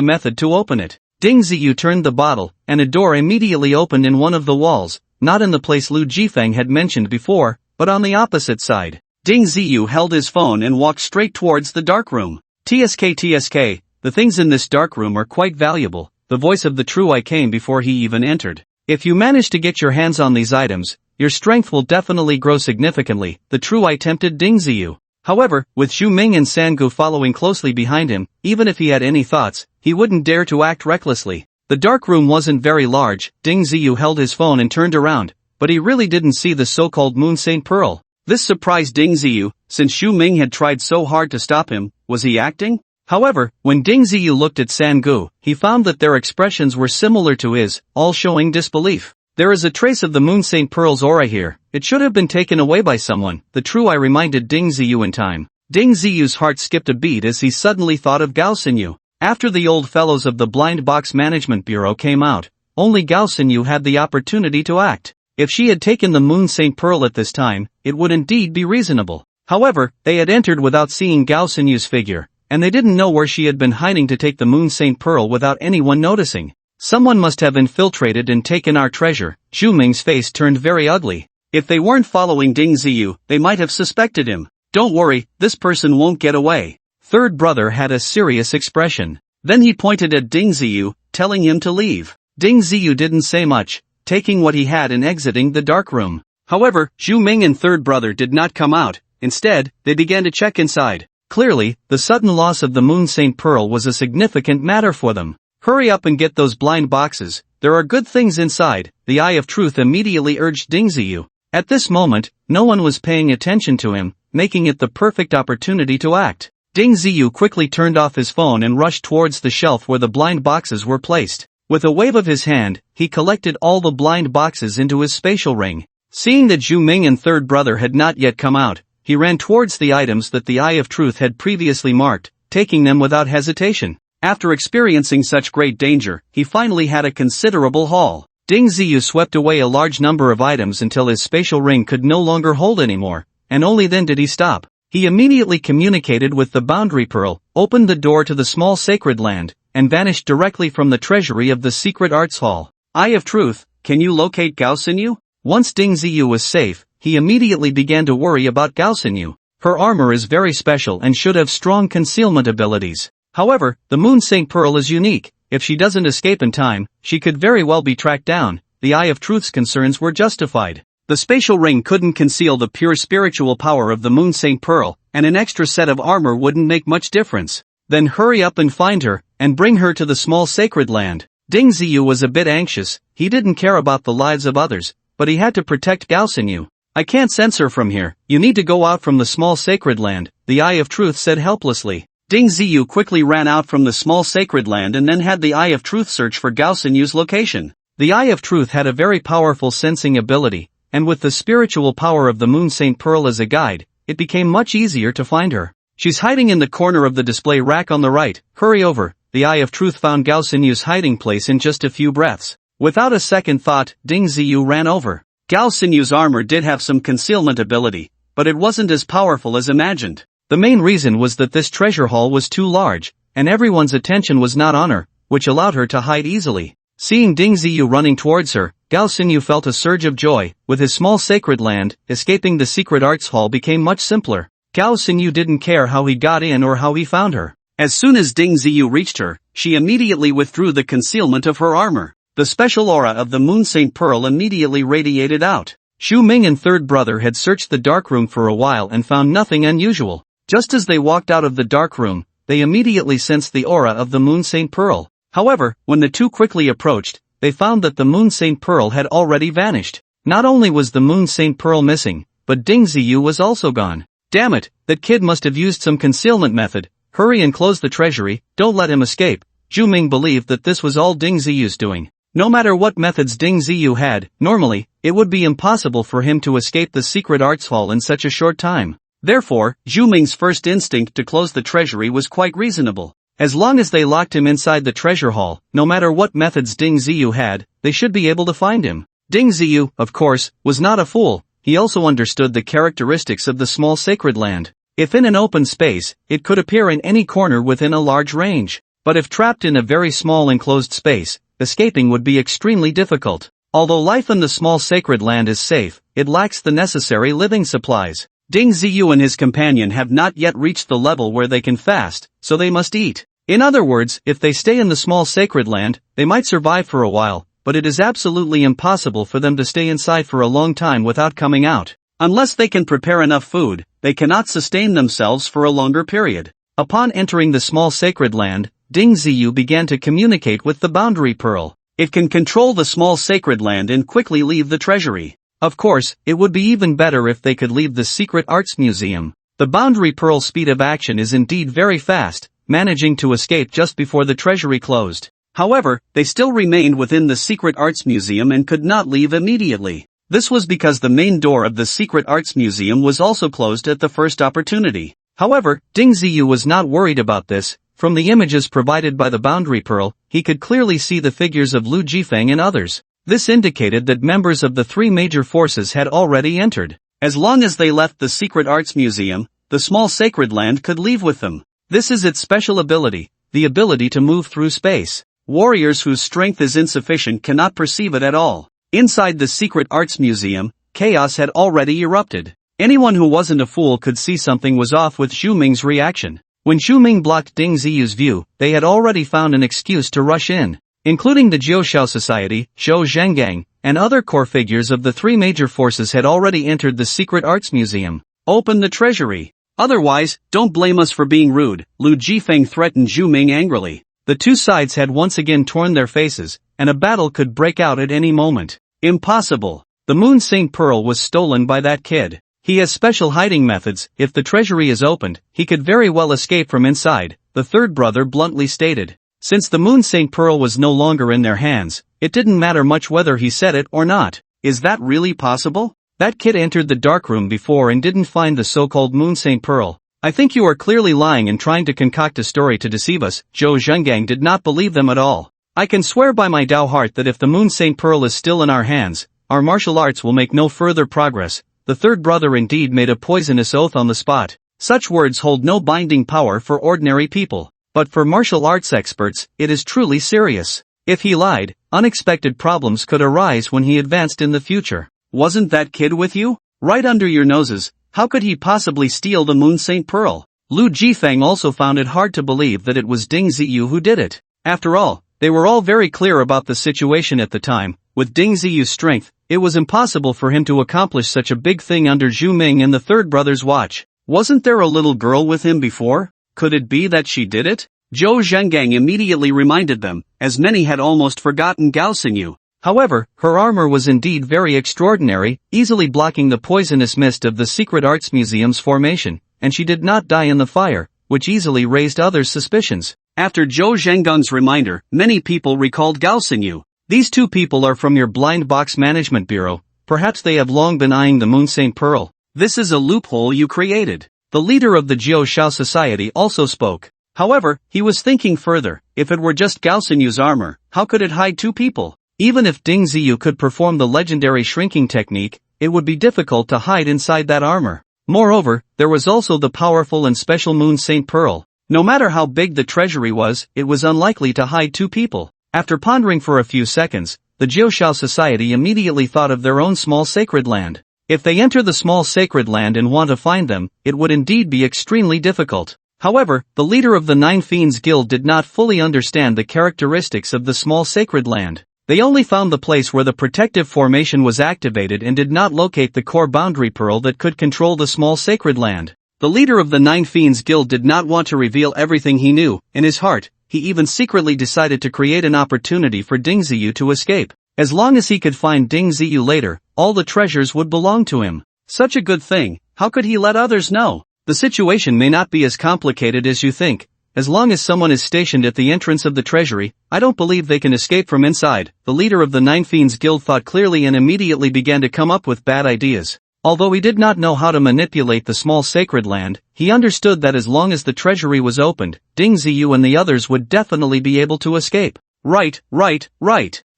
method to open it. Ding Ziyu turned the bottle, and a door immediately opened in one of the walls, not in the place Lu Jifeng had mentioned before, but on the opposite side. Ding Ziyu held his phone and walked straight towards the dark room. TSK, the things in this dark room are quite valuable. The voice of the True Eye came before he even entered. If you manage to get your hands on these items, your strength will definitely grow significantly, the True Eye tempted Ding Ziyu. However, with Zhu Ming and Sangu following closely behind him, even if he had any thoughts, he wouldn't dare to act recklessly. The dark room wasn't very large. Ding Ziyu held his phone and turned around, but he really didn't see the so-called Moon Saint Pearl. This surprised Ding Ziyu, since Zhu Ming had tried so hard to stop him. Was he acting? However, when Ding Ziyu looked at Sangu, he found that their expressions were similar to his, all showing disbelief. There is a trace of the Moon Saint Pearl's aura here. It should have been taken away by someone, the True Eye reminded Ding Ziyu in time. Ding Ziyu's heart skipped a beat as he suddenly thought of Gao Xinyu. After the old fellows of the Blind Box Management Bureau came out, only Gao Xinyu had the opportunity to act. If she had taken the Moon Saint Pearl at this time, it would indeed be reasonable. However, they had entered without seeing Gao Xinyu's figure, and they didn't know where she had been hiding to take the Moon Saint Pearl without anyone noticing. Someone must have infiltrated and taken our treasure. Zhu Ming's face turned very ugly. If they weren't following Ding Ziyu, they might have suspected him. Don't worry, this person won't get away. Third brother had a serious expression. Then he pointed at Ding Ziyu, telling him to leave. Ding Ziyu didn't say much, taking what he had and exiting the dark room. However, Zhu Ming and third brother did not come out. Instead, they began to check inside. Clearly, the sudden loss of the Moon Saint Pearl was a significant matter for them. Hurry up and get those blind boxes, there are good things inside, the Eye of Truth immediately urged Ding Ziyu. At this moment, no one was paying attention to him, making it the perfect opportunity to act. Ding Ziyu quickly turned off his phone and rushed towards the shelf where the blind boxes were placed. With a wave of his hand, he collected all the blind boxes into his spatial ring. Seeing that Zhu Ming and third brother had not yet come out, he ran towards the items that the Eye of Truth had previously marked, taking them without hesitation. After experiencing such great danger, he finally had a considerable haul. Ding Ziyu swept away a large number of items until his spatial ring could no longer hold anymore, and only then did he stop. He immediately communicated with the Boundary Pearl, opened the door to the small sacred land, and vanished directly from the treasury of the Secret Arts Hall. Eye of Truth, can you locate Gao Xinyu? Once Ding Ziyu was safe, he immediately began to worry about Gao Xinyu. Her armor is very special and should have strong concealment abilities. However, the Moon Saint Pearl is unique. If she doesn't escape in time, she could very well be tracked down. The Eye of Truth's concerns were justified. The spatial ring couldn't conceal the pure spiritual power of the Moon Saint Pearl, and an extra set of armor wouldn't make much difference. Then hurry up and find her, and bring her to the small sacred land. Ding Ziyu was a bit anxious. He didn't care about the lives of others, but he had to protect Gao Xinyu. I can't sense her from here. You need to go out from the small sacred land, the Eye of Truth said helplessly. Ding Ziyu quickly ran out from the small sacred land and then had the Eye of Truth search for Gao Xinyu's location. The Eye of Truth had a very powerful sensing ability, and with the spiritual power of the Moon Saint Pearl as a guide, it became much easier to find her. She's hiding in the corner of the display rack on the right, hurry over. The Eye of Truth found Gao Sinyu's hiding place in just a few breaths. Without a second thought, Ding Ziyu ran over. Gao Sinyu's armor did have some concealment ability, but it wasn't as powerful as imagined. The main reason was that this treasure hall was too large, and everyone's attention was not on her, which allowed her to hide easily. Seeing Ding Ziyu running towards her, Gao Sinyu felt a surge of joy. With his small sacred land, escaping the secret arts hall became much simpler. Gao Sinyu didn't care how he got in or how he found her. As soon as Ding Ziyu reached her, she immediately withdrew the concealment of her armor. The special aura of the Moon Saint Pearl immediately radiated out. Xu Ming and third brother had searched the dark room for a while and found nothing unusual. Just as they walked out of the dark room, they immediately sensed the aura of the Moon Saint Pearl. However, when the two quickly approached, they found that the Moon Saint Pearl had already vanished. Not only was the Moon Saint Pearl missing, but Ding Ziyu was also gone. Damn it, that kid must have used some concealment method. Hurry and close the treasury, don't let him escape. Zhu Ming believed that this was all Ding Ziyu's doing. No matter what methods Ding Ziyu had, normally, it would be impossible for him to escape the secret arts hall in such a short time. Therefore, Zhu Ming's first instinct to close the treasury was quite reasonable. As long as they locked him inside the treasure hall, no matter what methods Ding Ziyu had, they should be able to find him. Ding Ziyu, of course, was not a fool. He also understood the characteristics of the small sacred land. If in an open space, it could appear in any corner within a large range. But if trapped in a very small enclosed space, escaping would be extremely difficult. Although life in the small sacred land is safe, it lacks the necessary living supplies. Ding Ziyu and his companion have not yet reached the level where they can fast, so they must eat. In other words, if they stay in the small sacred land, they might survive for a while, but it is absolutely impossible for them to stay inside for a long time without coming out. Unless they can prepare enough food, they cannot sustain themselves for a longer period. Upon entering the small sacred land, Ding Ziyu began to communicate with the boundary pearl. It can control the small sacred land and quickly leave the treasury. Of course, it would be even better if they could leave the secret arts museum. The boundary pearl's speed of action is indeed very fast, managing to escape just before the treasury closed. However, they still remained within the secret arts museum and could not leave immediately. This was because the main door of the secret arts museum was also closed at the first opportunity. However, Ding Ziyu was not worried about this. From the images provided by the boundary pearl, he could clearly see the figures of Lu Jifeng and others. This indicated that members of the three major forces had already entered. As long as they left the secret arts museum, the small sacred land could leave with them. This is its special ability, the ability to move through space. Warriors whose strength is insufficient cannot perceive it at all. Inside the secret arts museum, chaos had already erupted. Anyone who wasn't a fool could see something was off with Xu Ming's reaction. When Xu Ming blocked Ding Ziyu's view, they had already found an excuse to rush in. Including the Jiuxiao Society, Zhou Zhengang, and other core figures of the three major forces had already entered the secret arts museum. Open the treasury. Otherwise, don't blame us for being rude, Lu Jifeng threatened Xu Ming angrily. The two sides had once again torn their faces, and a battle could break out at any moment. Impossible. The Moon Saint Pearl was stolen by that kid. He has special hiding methods. If the treasury is opened, he could very well escape from inside, the third brother bluntly stated. Since the Moon Saint Pearl was no longer in their hands, it didn't matter much whether he said it or not. Is that really possible? That kid entered the dark room before and didn't find the so-called Moon Saint Pearl. I think you are clearly lying and trying to concoct a story to deceive us. Zhou Zhengang did not believe them at all. I can swear by my Dao heart that if the Moon Saint Pearl is still in our hands, our martial arts will make no further progress. The third brother indeed made a poisonous oath on the spot. Such words hold no binding power for ordinary people. But for martial arts experts, it is truly serious. If he lied, unexpected problems could arise when he advanced in the future. Wasn't that kid with you? Right under your noses, how could he possibly steal the Moon Saint Pearl? Lu Jifeng also found it hard to believe that it was Ding Ziyu who did it. After all, they were all very clear about the situation at the time. With Ding Ziyu's strength, it was impossible for him to accomplish such a big thing under Xu Ming and the third brother's watch. Wasn't there a little girl with him before? Could it be that she did it? Zhou Zhengang immediately reminded them, as many had almost forgotten Gao Xingyu. However, her armor was indeed very extraordinary, easily blocking the poisonous mist of the Secret Arts Museum's formation, and she did not die in the fire, which easily raised others' suspicions. After Zhou Zhenggang's reminder, many people recalled Gao Xingyu. These two people are from your blind box management bureau. Perhaps they have long been eyeing the Moon Saint Pearl. This is a loophole you created. The leader of the Jiao Shao Society also spoke. However, he was thinking further. If it were just Gao Sinyu's armor, how could it hide two people? Even if Ding Ziyu could perform the legendary shrinking technique, it would be difficult to hide inside that armor. Moreover, there was also the powerful and special Moon Saint Pearl. No matter how big the treasury was, it was unlikely to hide two people. After pondering for a few seconds, the Jiao Society immediately thought of their own small sacred land. If they enter the small sacred land and want to find them, it would indeed be extremely difficult. However, the leader of the Nine Fiends Guild did not fully understand the characteristics of the small sacred land. They only found the place where the protective formation was activated and did not locate the core boundary pearl that could control the small sacred land. The leader of the Nine Fiends Guild did not want to reveal everything he knew. In his heart, he even secretly decided to create an opportunity for Ding Ziyu to escape. As long as he could find Ding Ziyu later, all the treasures would belong to him. Such a good thing, how could he let others know? The situation may not be as complicated as you think. As long as someone is stationed at the entrance of the treasury, I don't believe they can escape from inside. The leader of the Nine Fiends Guild thought clearly and immediately began to come up with bad ideas. Although he did not know how to manipulate the small sacred land, he understood that as long as the treasury was opened, Ding Ziyu and the others would definitely be able to escape. Right.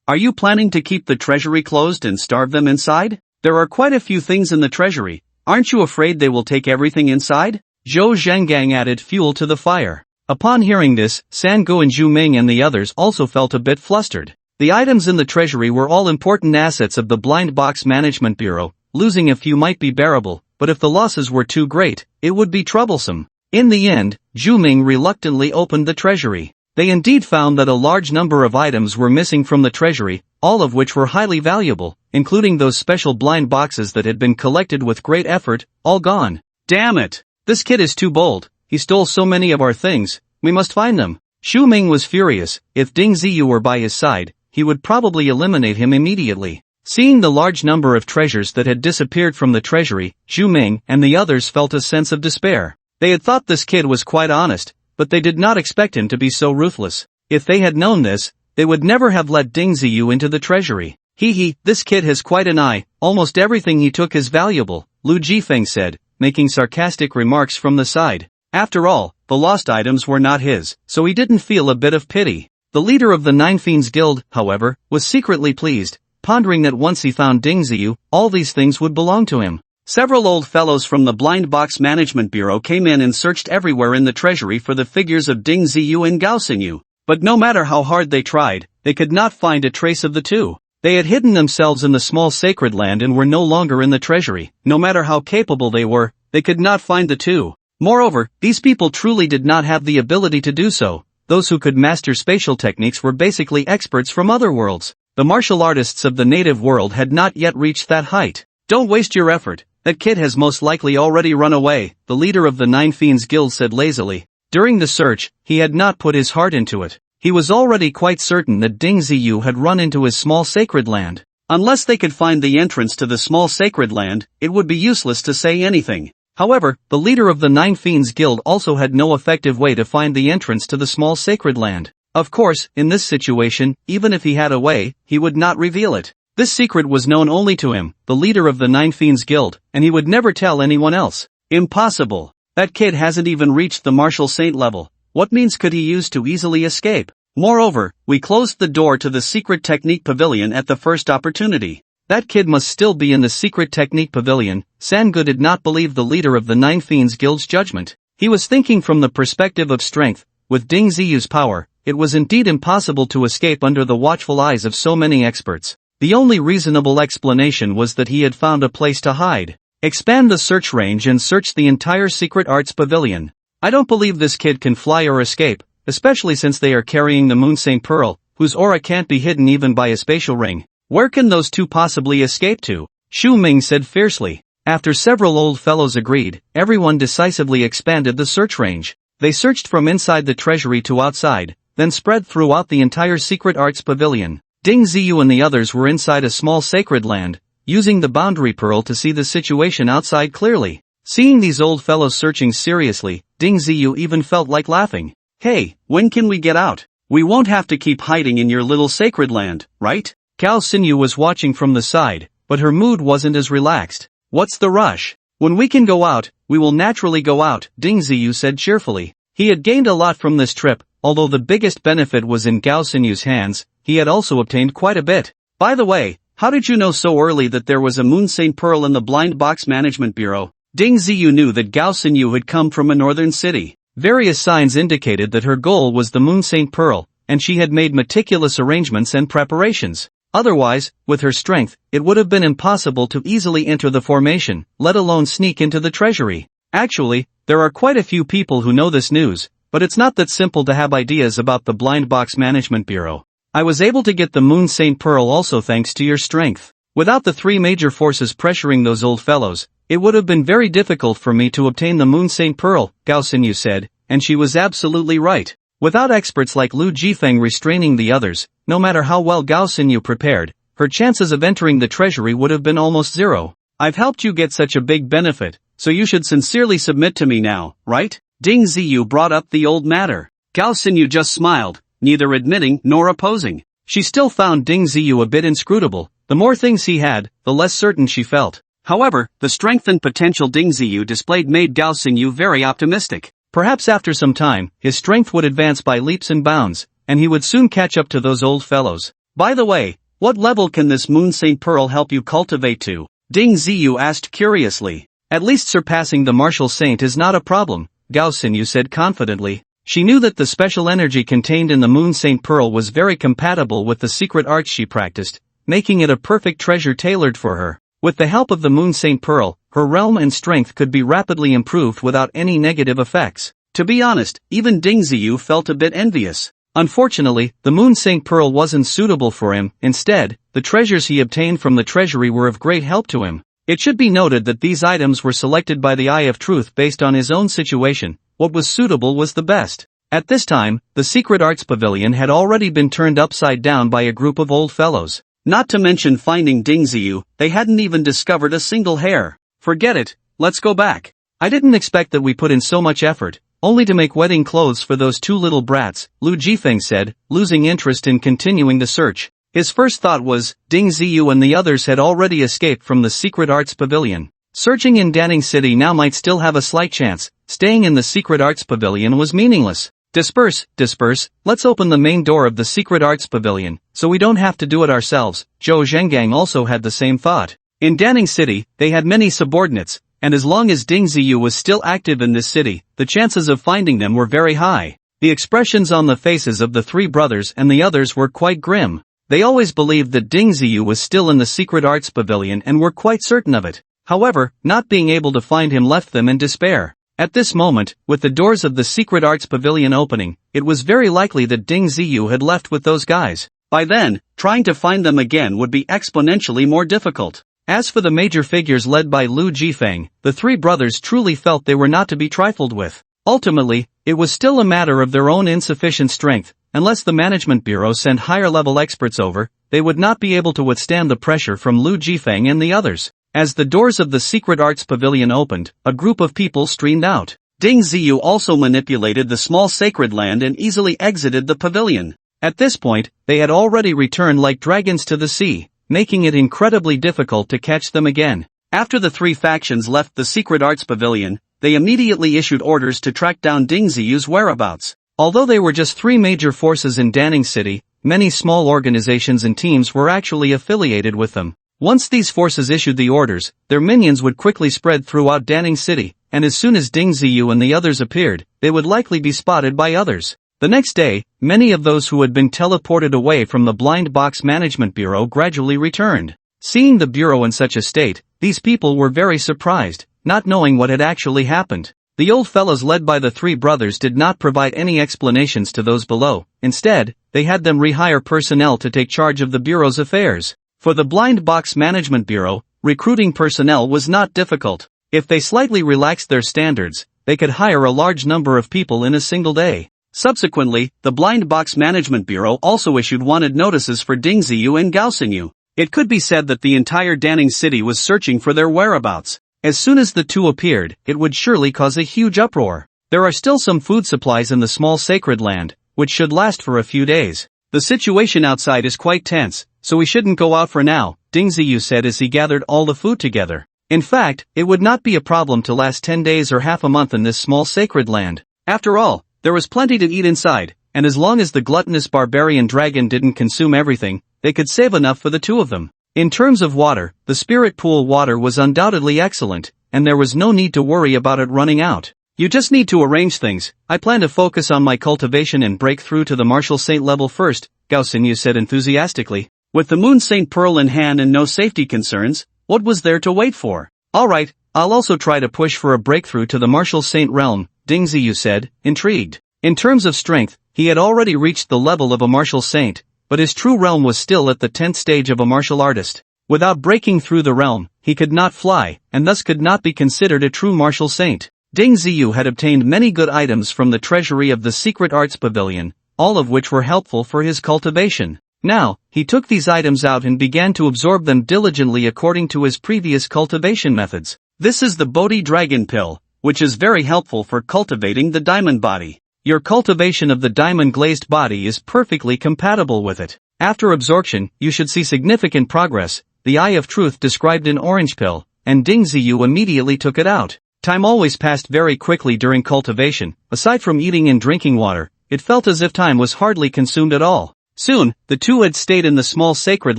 Are you planning to keep the treasury closed and starve them inside? There are quite a few things in the treasury. Aren't you afraid they will take everything inside? Zhou Zhengang added fuel to the fire. Upon hearing this, Sangu and Zhu Ming and the others also felt a bit flustered. The items in the treasury were all important assets of the Blind Box Management Bureau. Losing a few might be bearable, but if the losses were too great, it would be troublesome. In the end, Zhu Ming reluctantly opened the treasury. They indeed found that a large number of items were missing from the treasury, all of which were highly valuable, including those special blind boxes that had been collected with great effort, all gone. Damn it! This kid is too bold. He stole so many of our things. We must find them. Xu Ming was furious. If Ding Ziyu were by his side, he would probably eliminate him immediately. Seeing the large number of treasures that had disappeared from the treasury, Zhu Ming and the others felt a sense of despair. They had thought this kid was quite honest, but they did not expect him to be so ruthless. If they had known this, they would never have let Ding Ziyu into the treasury. This kid has quite an eye. Almost everything he took is valuable, Lu Jifeng said, making sarcastic remarks from the side. After all, the lost items were not his, so he didn't feel a bit of pity. The leader of the Nine Fiends Guild, however, was secretly pleased, pondering that once he found Ding Ziyu, all these things would belong to him. Several old fellows from the Blind Box Management Bureau came in and searched everywhere in the treasury for the figures of Ding Ziyu and Gao Xinyu. But no matter how hard they tried, they could not find a trace of the two. They had hidden themselves in the small sacred land and were no longer in the treasury. No matter how capable they were, they could not find the two. Moreover, these people truly did not have the ability to do so. Those who could master spatial techniques were basically experts from other worlds. The martial artists of the native world had not yet reached that height. Don't waste your effort. That kid has most likely already run away, the leader of the Nine Fiends Guild said lazily. During the search, he had not put his heart into it. He was already quite certain that Ding Ziyu had run into his small sacred land. Unless they could find the entrance to the small sacred land, it would be useless to say anything. However, the leader of the Nine Fiends Guild also had no effective way to find the entrance to the small sacred land. Of course, in this situation, even if he had a way, he would not reveal it. This secret was known only to him, the leader of the Nine Fiends Guild, and he would never tell anyone else. Impossible. That kid hasn't even reached the martial saint level. What means could he use to easily escape? Moreover, we closed the door to the secret technique pavilion at the first opportunity. That kid must still be in the secret technique pavilion. Sangu did not believe the leader of the Nine Fiends Guild's judgment. He was thinking from the perspective of strength. With Ding Ziyu's power, it was indeed impossible to escape under the watchful eyes of so many experts. The only reasonable explanation was that he had found a place to hide. Expand the search range and search the entire secret arts pavilion. I don't believe this kid can fly or escape, especially since they are carrying the Moon Saint Pearl, whose aura can't be hidden even by a spatial ring. Where can those two possibly escape to? Xu Ming said fiercely. After several old fellows agreed, everyone decisively expanded the search range. They searched from inside the treasury to outside, then spread throughout the entire secret arts pavilion. Ding Ziyu and the others were inside a small sacred land, using the boundary pearl to see the situation outside clearly. Seeing these old fellows searching seriously, Ding Ziyu even felt like laughing. Hey, when can we get out? We won't have to keep hiding in your little sacred land, right? Gao Xinyu was watching from the side, but her mood wasn't as relaxed. What's the rush? When we can go out, we will naturally go out, Ding Ziyu said cheerfully. He had gained a lot from this trip, although the biggest benefit was in Gao Sinyu's hands, he had also obtained quite a bit. By the way, how did you know so early that there was a Moon Saint Pearl in the Blind Box Management Bureau? Ding Ziyu knew that Gao Sinyu had come from a northern city. Various signs indicated that her goal was the Moon Saint Pearl, and she had made meticulous arrangements and preparations. Otherwise, with her strength, it would have been impossible to easily enter the formation, let alone sneak into the treasury. Actually, there are quite a few people who know this news, but it's not that simple to have ideas about the Blind Box Management Bureau. I was able to get the Moon Saint Pearl also thanks to your strength. Without the three major forces pressuring those old fellows, it would have been very difficult for me to obtain the Moon Saint Pearl, Gao Sinyu said, and she was absolutely right. Without experts like Lu Jifeng restraining the others, no matter how well Gao Sinyu prepared, her chances of entering the treasury would have been almost zero. I've helped you get such a big benefit, so you should sincerely submit to me now, right? Ding Ziyu brought up the old matter. Gao Sinyu just smiled, neither admitting nor opposing. She still found Ding Ziyu a bit inscrutable. The more things he had, the less certain she felt. However, the strength and potential Ding Ziyu displayed made Gao Sinyu very optimistic. Perhaps after some time, his strength would advance by leaps and bounds, and he would soon catch up to those old fellows. By the way, what level can this Moon Saint Pearl help you cultivate to? Ding Ziyu asked curiously. At least surpassing the Martial Saint is not a problem, Gao Sinyu said confidently. She knew that the special energy contained in the Moon Saint Pearl was very compatible with the secret arts she practiced, making it a perfect treasure tailored for her. With the help of the Moon Saint Pearl, her realm and strength could be rapidly improved without any negative effects. To be honest, even Ding Ziyu felt a bit envious. Unfortunately, the Moon Saint Pearl wasn't suitable for him. Instead, the treasures he obtained from the treasury were of great help to him. It should be noted that these items were selected by the Eye of Truth based on his own situation. What was suitable was the best. At this time, the Secret Arts Pavilion had already been turned upside down by a group of old fellows. Not to mention finding Ding Ziyu, they hadn't even discovered a single hair. Forget it, let's go back. I didn't expect that we put in so much effort, only to make wedding clothes for those two little brats, Lu Jifeng said, losing interest in continuing the search. His first thought was, Ding Ziyu and the others had already escaped from the Secret Arts Pavilion. Searching in Danning City now might still have a slight chance. Staying in the Secret Arts Pavilion was meaningless. Disperse, let's open the main door of the Secret Arts Pavilion, so we don't have to do it ourselves. Zhou Zhengang also had the same thought. In Danning City, they had many subordinates, and as long as Ding Ziyu was still active in this city, the chances of finding them were very high. The expressions on the faces of the three brothers and the others were quite grim. They always believed that Ding Ziyu was still in the Secret Arts Pavilion and were quite certain of it. However, not being able to find him left them in despair. At this moment, with the doors of the Secret Arts Pavilion opening, it was very likely that Ding Ziyu had left with those guys. By then, trying to find them again would be exponentially more difficult. As for the major figures led by Lu Jifeng, the three brothers truly felt they were not to be trifled with. Ultimately, it was still a matter of their own insufficient strength. Unless the Management Bureau sent higher-level experts over, they would not be able to withstand the pressure from Lu Jifeng and the others. As the doors of the Secret Arts Pavilion opened, a group of people streamed out. Ding Ziyu also manipulated the small sacred land and easily exited the pavilion. At this point, they had already returned like dragons to the sea, making it incredibly difficult to catch them again. After the three factions left the Secret Arts Pavilion, they immediately issued orders to track down Ding Ziyu's whereabouts. Although they were just three major forces in Danning City, many small organizations and teams were actually affiliated with them. Once these forces issued the orders, their minions would quickly spread throughout Danning City, and as soon as Ding Ziyu and the others appeared, they would likely be spotted by others. The next day, many of those who had been teleported away from the Blind Box Management Bureau gradually returned. Seeing the bureau in such a state, these people were very surprised, not knowing what had actually happened. The old fellows led by the three brothers did not provide any explanations to those below. Instead, they had them rehire personnel to take charge of the bureau's affairs. For the Blind Box Management Bureau, recruiting personnel was not difficult. If they slightly relaxed their standards, they could hire a large number of people in a single day. Subsequently, the Blind Box Management Bureau also issued wanted notices for Ding Ziyu and Gao Sinyu. It could be said that the entire Danning City was searching for their whereabouts. As soon as the two appeared, it would surely cause a huge uproar. There are still some food supplies in the small sacred land, which should last for a few days. The situation outside is quite tense, so we shouldn't go out for now, Ding Ziyu said as he gathered all the food together. In fact, it would not be a problem to last 10 days or half a month in this small sacred land. After all, there was plenty to eat inside, and as long as the gluttonous barbarian dragon didn't consume everything, they could save enough for the two of them. In terms of water, the spirit pool water was undoubtedly excellent, and there was no need to worry about it running out. You just need to arrange things. I plan to focus on my cultivation and break through to the martial saint level first, Gao Xinyu said enthusiastically. With the moon saint pearl in hand and no safety concerns, what was there to wait for? Alright, I'll also try to push for a breakthrough to the martial saint realm, Ding Ziyu said, intrigued. In terms of strength, he had already reached the level of a martial saint, but his true realm was still at the 10th stage of a martial artist. Without breaking through the realm, he could not fly, and thus could not be considered a true martial saint. Ding Ziyu had obtained many good items from the treasury of the Secret Arts Pavilion, all of which were helpful for his cultivation. Now, he took these items out and began to absorb them diligently according to his previous cultivation methods. This is the Bodhi Dragon Pill, which is very helpful for cultivating the diamond body. Your cultivation of the diamond glazed body is perfectly compatible with it. After absorption, you should see significant progress, the Eye of Truth described in Orange Pill, and Ding Ziyu immediately took it out. Time always passed very quickly during cultivation. Aside from eating and drinking water, it felt as if time was hardly consumed at all. Soon, the two had stayed in the small sacred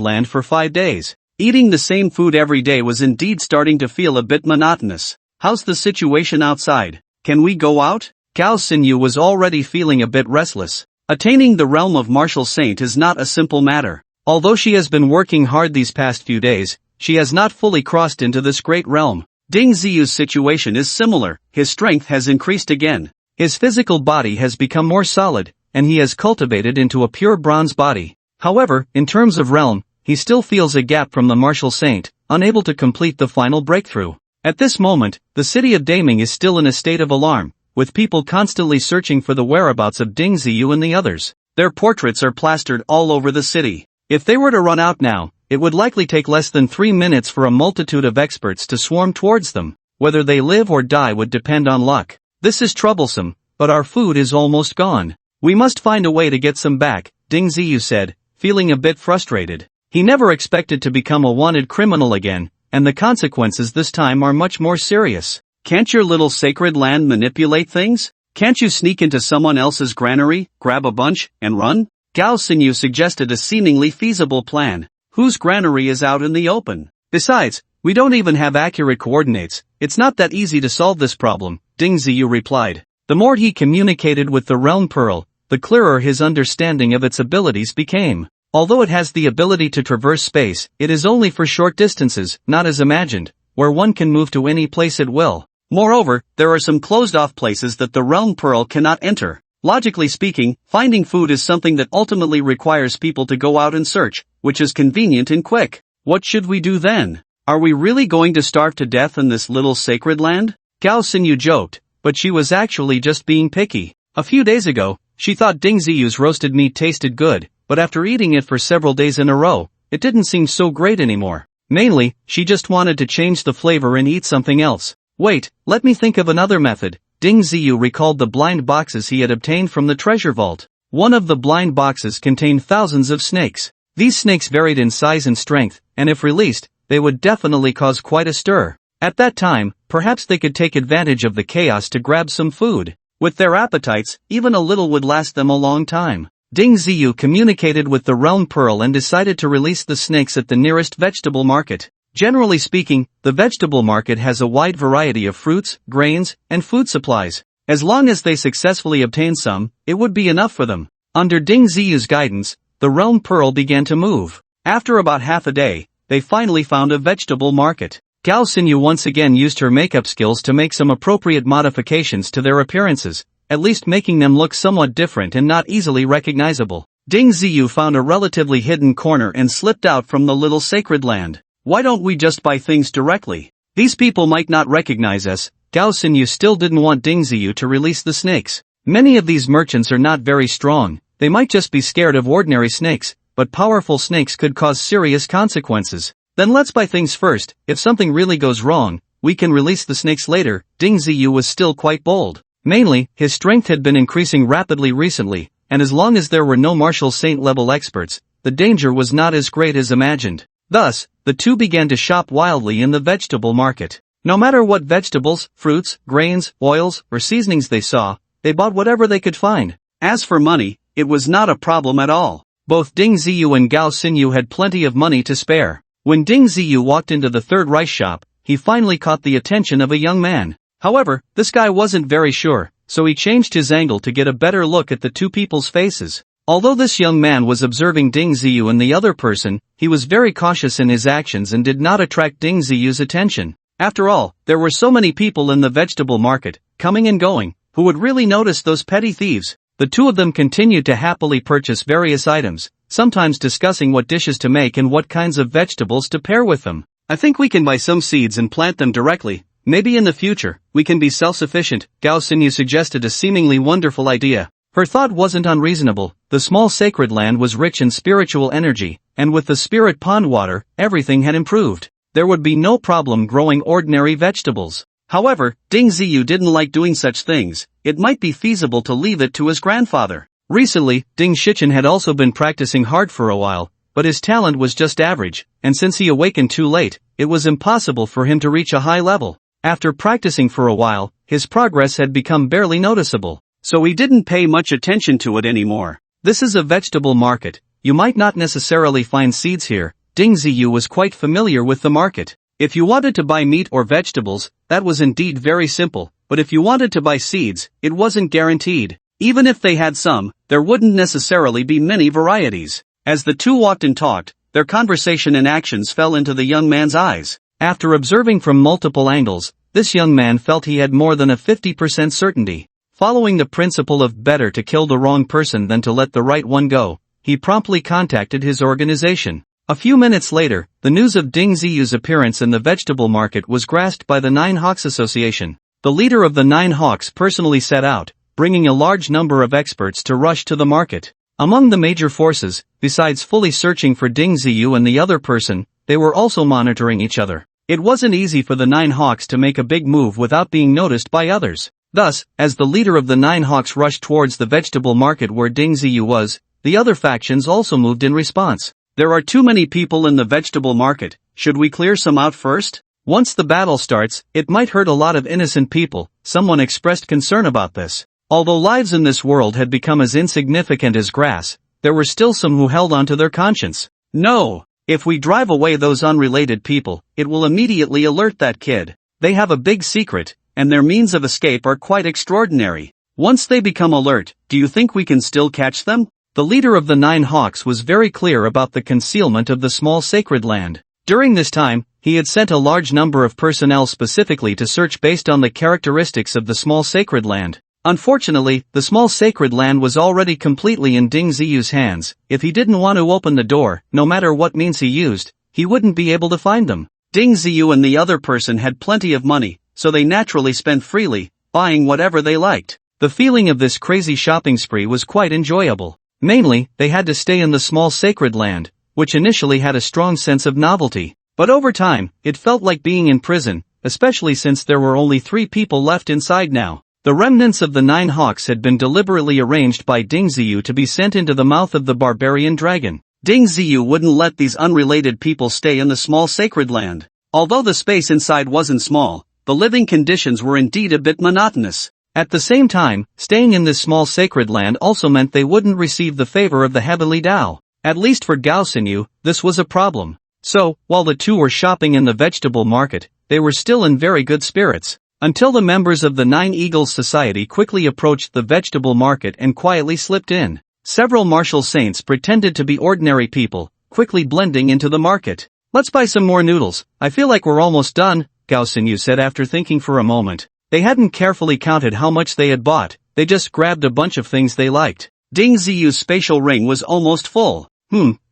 land for 5 days. Eating the same food every day was indeed starting to feel a bit monotonous. How's the situation outside? Can we go out? Gao Xinyu was already feeling a bit restless. Attaining the realm of martial saint is not a simple matter. Although she has been working hard these past few days, she has not fully crossed into this great realm. Ding Ziyu's situation is similar. His strength has increased again. His physical body has become more solid, and he has cultivated into a pure bronze body. However, in terms of realm, he still feels a gap from the martial saint, unable to complete the final breakthrough. At this moment, the city of Daming is still in a state of alarm, with people constantly searching for the whereabouts of Ding Ziyu and the others. Their portraits are plastered all over the city. If they were to run out now, it would likely take less than 3 minutes for a multitude of experts to swarm towards them. Whether they live or die would depend on luck. This is troublesome, but our food is almost gone. We must find a way to get some back, Ding Ziyu said, feeling a bit frustrated. He never expected to become a wanted criminal again, and the consequences this time are much more serious. Can't your little sacred land manipulate things? Can't you sneak into someone else's granary, grab a bunch, and run? Gao Xinyu suggested a seemingly feasible plan. Whose granary is out in the open? Besides, we don't even have accurate coordinates. It's not that easy to solve this problem, Ding Ziyu replied. The more he communicated with the Realm Pearl, the clearer his understanding of its abilities became. Although it has the ability to traverse space, it is only for short distances, not as imagined, where one can move to any place at will. Moreover, there are some closed-off places that the Realm Pearl cannot enter. Logically speaking, finding food is something that ultimately requires people to go out and search, which is convenient and quick. What should we do then? Are we really going to starve to death in this little sacred land? Gao Xinyu joked, but she was actually just being picky. A few days ago, she thought Ding Ziyu's roasted meat tasted good, but after eating it for several days in a row, it didn't seem so great anymore. Mainly, she just wanted to change the flavor and eat something else. Wait, let me think of another method. Ding Ziyu recalled the blind boxes he had obtained from the treasure vault. One of the blind boxes contained thousands of snakes. These snakes varied in size and strength, and if released, they would definitely cause quite a stir. At that time, perhaps they could take advantage of the chaos to grab some food. With their appetites, even a little would last them a long time. Ding Ziyu communicated with the Realm Pearl and decided to release the snakes at the nearest vegetable market. Generally speaking, the vegetable market has a wide variety of fruits, grains, and food supplies. As long as they successfully obtain some, it would be enough for them. Under Ding Ziyu's guidance, the Realm Pearl began to move. After about half a day, they finally found a vegetable market. Gao Xinyu once again used her makeup skills to make some appropriate modifications to their appearances, at least making them look somewhat different and not easily recognizable. Ding Ziyu found a relatively hidden corner and slipped out from the little sacred land. Why don't we just buy things directly? These people might not recognize us. Gao Xinyu still didn't want Ding Ziyu to release the snakes. Many of these merchants are not very strong. They might just be scared of ordinary snakes, but powerful snakes could cause serious consequences. Then let's buy things first. If something really goes wrong, we can release the snakes later. Ding Ziyu was still quite bold. Mainly, his strength had been increasing rapidly recently, and as long as there were no martial saint level experts, the danger was not as great as imagined. Thus, the two began to shop wildly in the vegetable market. No matter what vegetables, fruits, grains, oils, or seasonings they saw, they bought whatever they could find. As for money, it was not a problem at all. Both Ding Ziyu and Gao Xinyu had plenty of money to spare. When Ding Ziyu walked into the third rice shop, he finally caught the attention of a young man. However, this guy wasn't very sure, so he changed his angle to get a better look at the two people's faces. Although this young man was observing Ding Ziyu and the other person, he was very cautious in his actions and did not attract Ding Ziyu's attention. After all, there were so many people in the vegetable market, coming and going, who would really notice those petty thieves. The two of them continued to happily purchase various items, sometimes discussing what dishes to make and what kinds of vegetables to pair with them. I think we can buy some seeds and plant them directly. Maybe in the future, we can be self-sufficient, Gao Xinyu suggested a seemingly wonderful idea. Her thought wasn't unreasonable. The small sacred land was rich in spiritual energy, and with the spirit pond water, everything had improved. There would be no problem growing ordinary vegetables. However, Ding Ziyu didn't like doing such things. It might be feasible to leave it to his grandfather. Recently, Ding Shichen had also been practicing hard for a while, but his talent was just average, and since he awakened too late, it was impossible for him to reach a high level. After practicing for a while, his progress had become barely noticeable, so he didn't pay much attention to it anymore. This is a vegetable market. You might not necessarily find seeds here. Ding Ziyu was quite familiar with the market. If you wanted to buy meat or vegetables, that was indeed very simple, but if you wanted to buy seeds, it wasn't guaranteed. Even if they had some, there wouldn't necessarily be many varieties. As the two walked and talked, their conversation and actions fell into the young man's eyes. After observing from multiple angles, this young man felt he had more than a 50% certainty. Following the principle of better to kill the wrong person than to let the right one go, he promptly contacted his organization. A few minutes later, the news of Ding Ziyu's appearance in the vegetable market was grasped by the Nine Hawks Association. The leader of the Nine Hawks personally set out, bringing a large number of experts to rush to the market. Among the major forces, besides fully searching for Ding Ziyu and the other person, they were also monitoring each other. It wasn't easy for the Nine Hawks to make a big move without being noticed by others. Thus, as the leader of the Nine Hawks rushed towards the vegetable market where Ding Ziyu was, the other factions also moved in response. There are too many people in the vegetable market. Should we clear some out first? Once the battle starts, it might hurt a lot of innocent people. Someone expressed concern about this. Although lives in this world had become as insignificant as grass, there were still some who held on to their conscience. No! If we drive away those unrelated people, it will immediately alert that kid. They have a big secret, and their means of escape are quite extraordinary. Once they become alert, do you think we can still catch them? The leader of the Nine Hawks was very clear about the concealment of the small sacred land. During this time, he had sent a large number of personnel specifically to search based on the characteristics of the small sacred land. Unfortunately, the small sacred land was already completely in Ding Ziyu's hands. If he didn't want to open the door, no matter what means he used, he wouldn't be able to find them. Ding Ziyu and the other person had plenty of money, so they naturally spent freely, buying whatever they liked. The feeling of this crazy shopping spree was quite enjoyable. Mainly, they had to stay in the small sacred land, which initially had a strong sense of novelty. But over time, it felt like being in prison, especially since there were only 3 people left inside now. The remnants of the Nine Hawks had been deliberately arranged by Ding Ziyu to be sent into the mouth of the barbarian dragon. Ding Ziyu wouldn't let these unrelated people stay in the small sacred land. Although the space inside wasn't small, the living conditions were indeed a bit monotonous. At the same time, staying in this small sacred land also meant they wouldn't receive the favor of the heavenly Tao. At least for Gao Xinyu, this was a problem. So, while the two were shopping in the vegetable market, they were still in very good spirits. Until the members of the Nine Eagles Society quickly approached the vegetable market and quietly slipped in. Several martial saints pretended to be ordinary people, quickly blending into the market. "Let's buy some more noodles. I feel like we're almost done," Gao Xinyu said after thinking for a moment. They hadn't carefully counted how much they had bought, they just grabbed a bunch of things they liked. Ding Ziyu's spatial ring was almost full.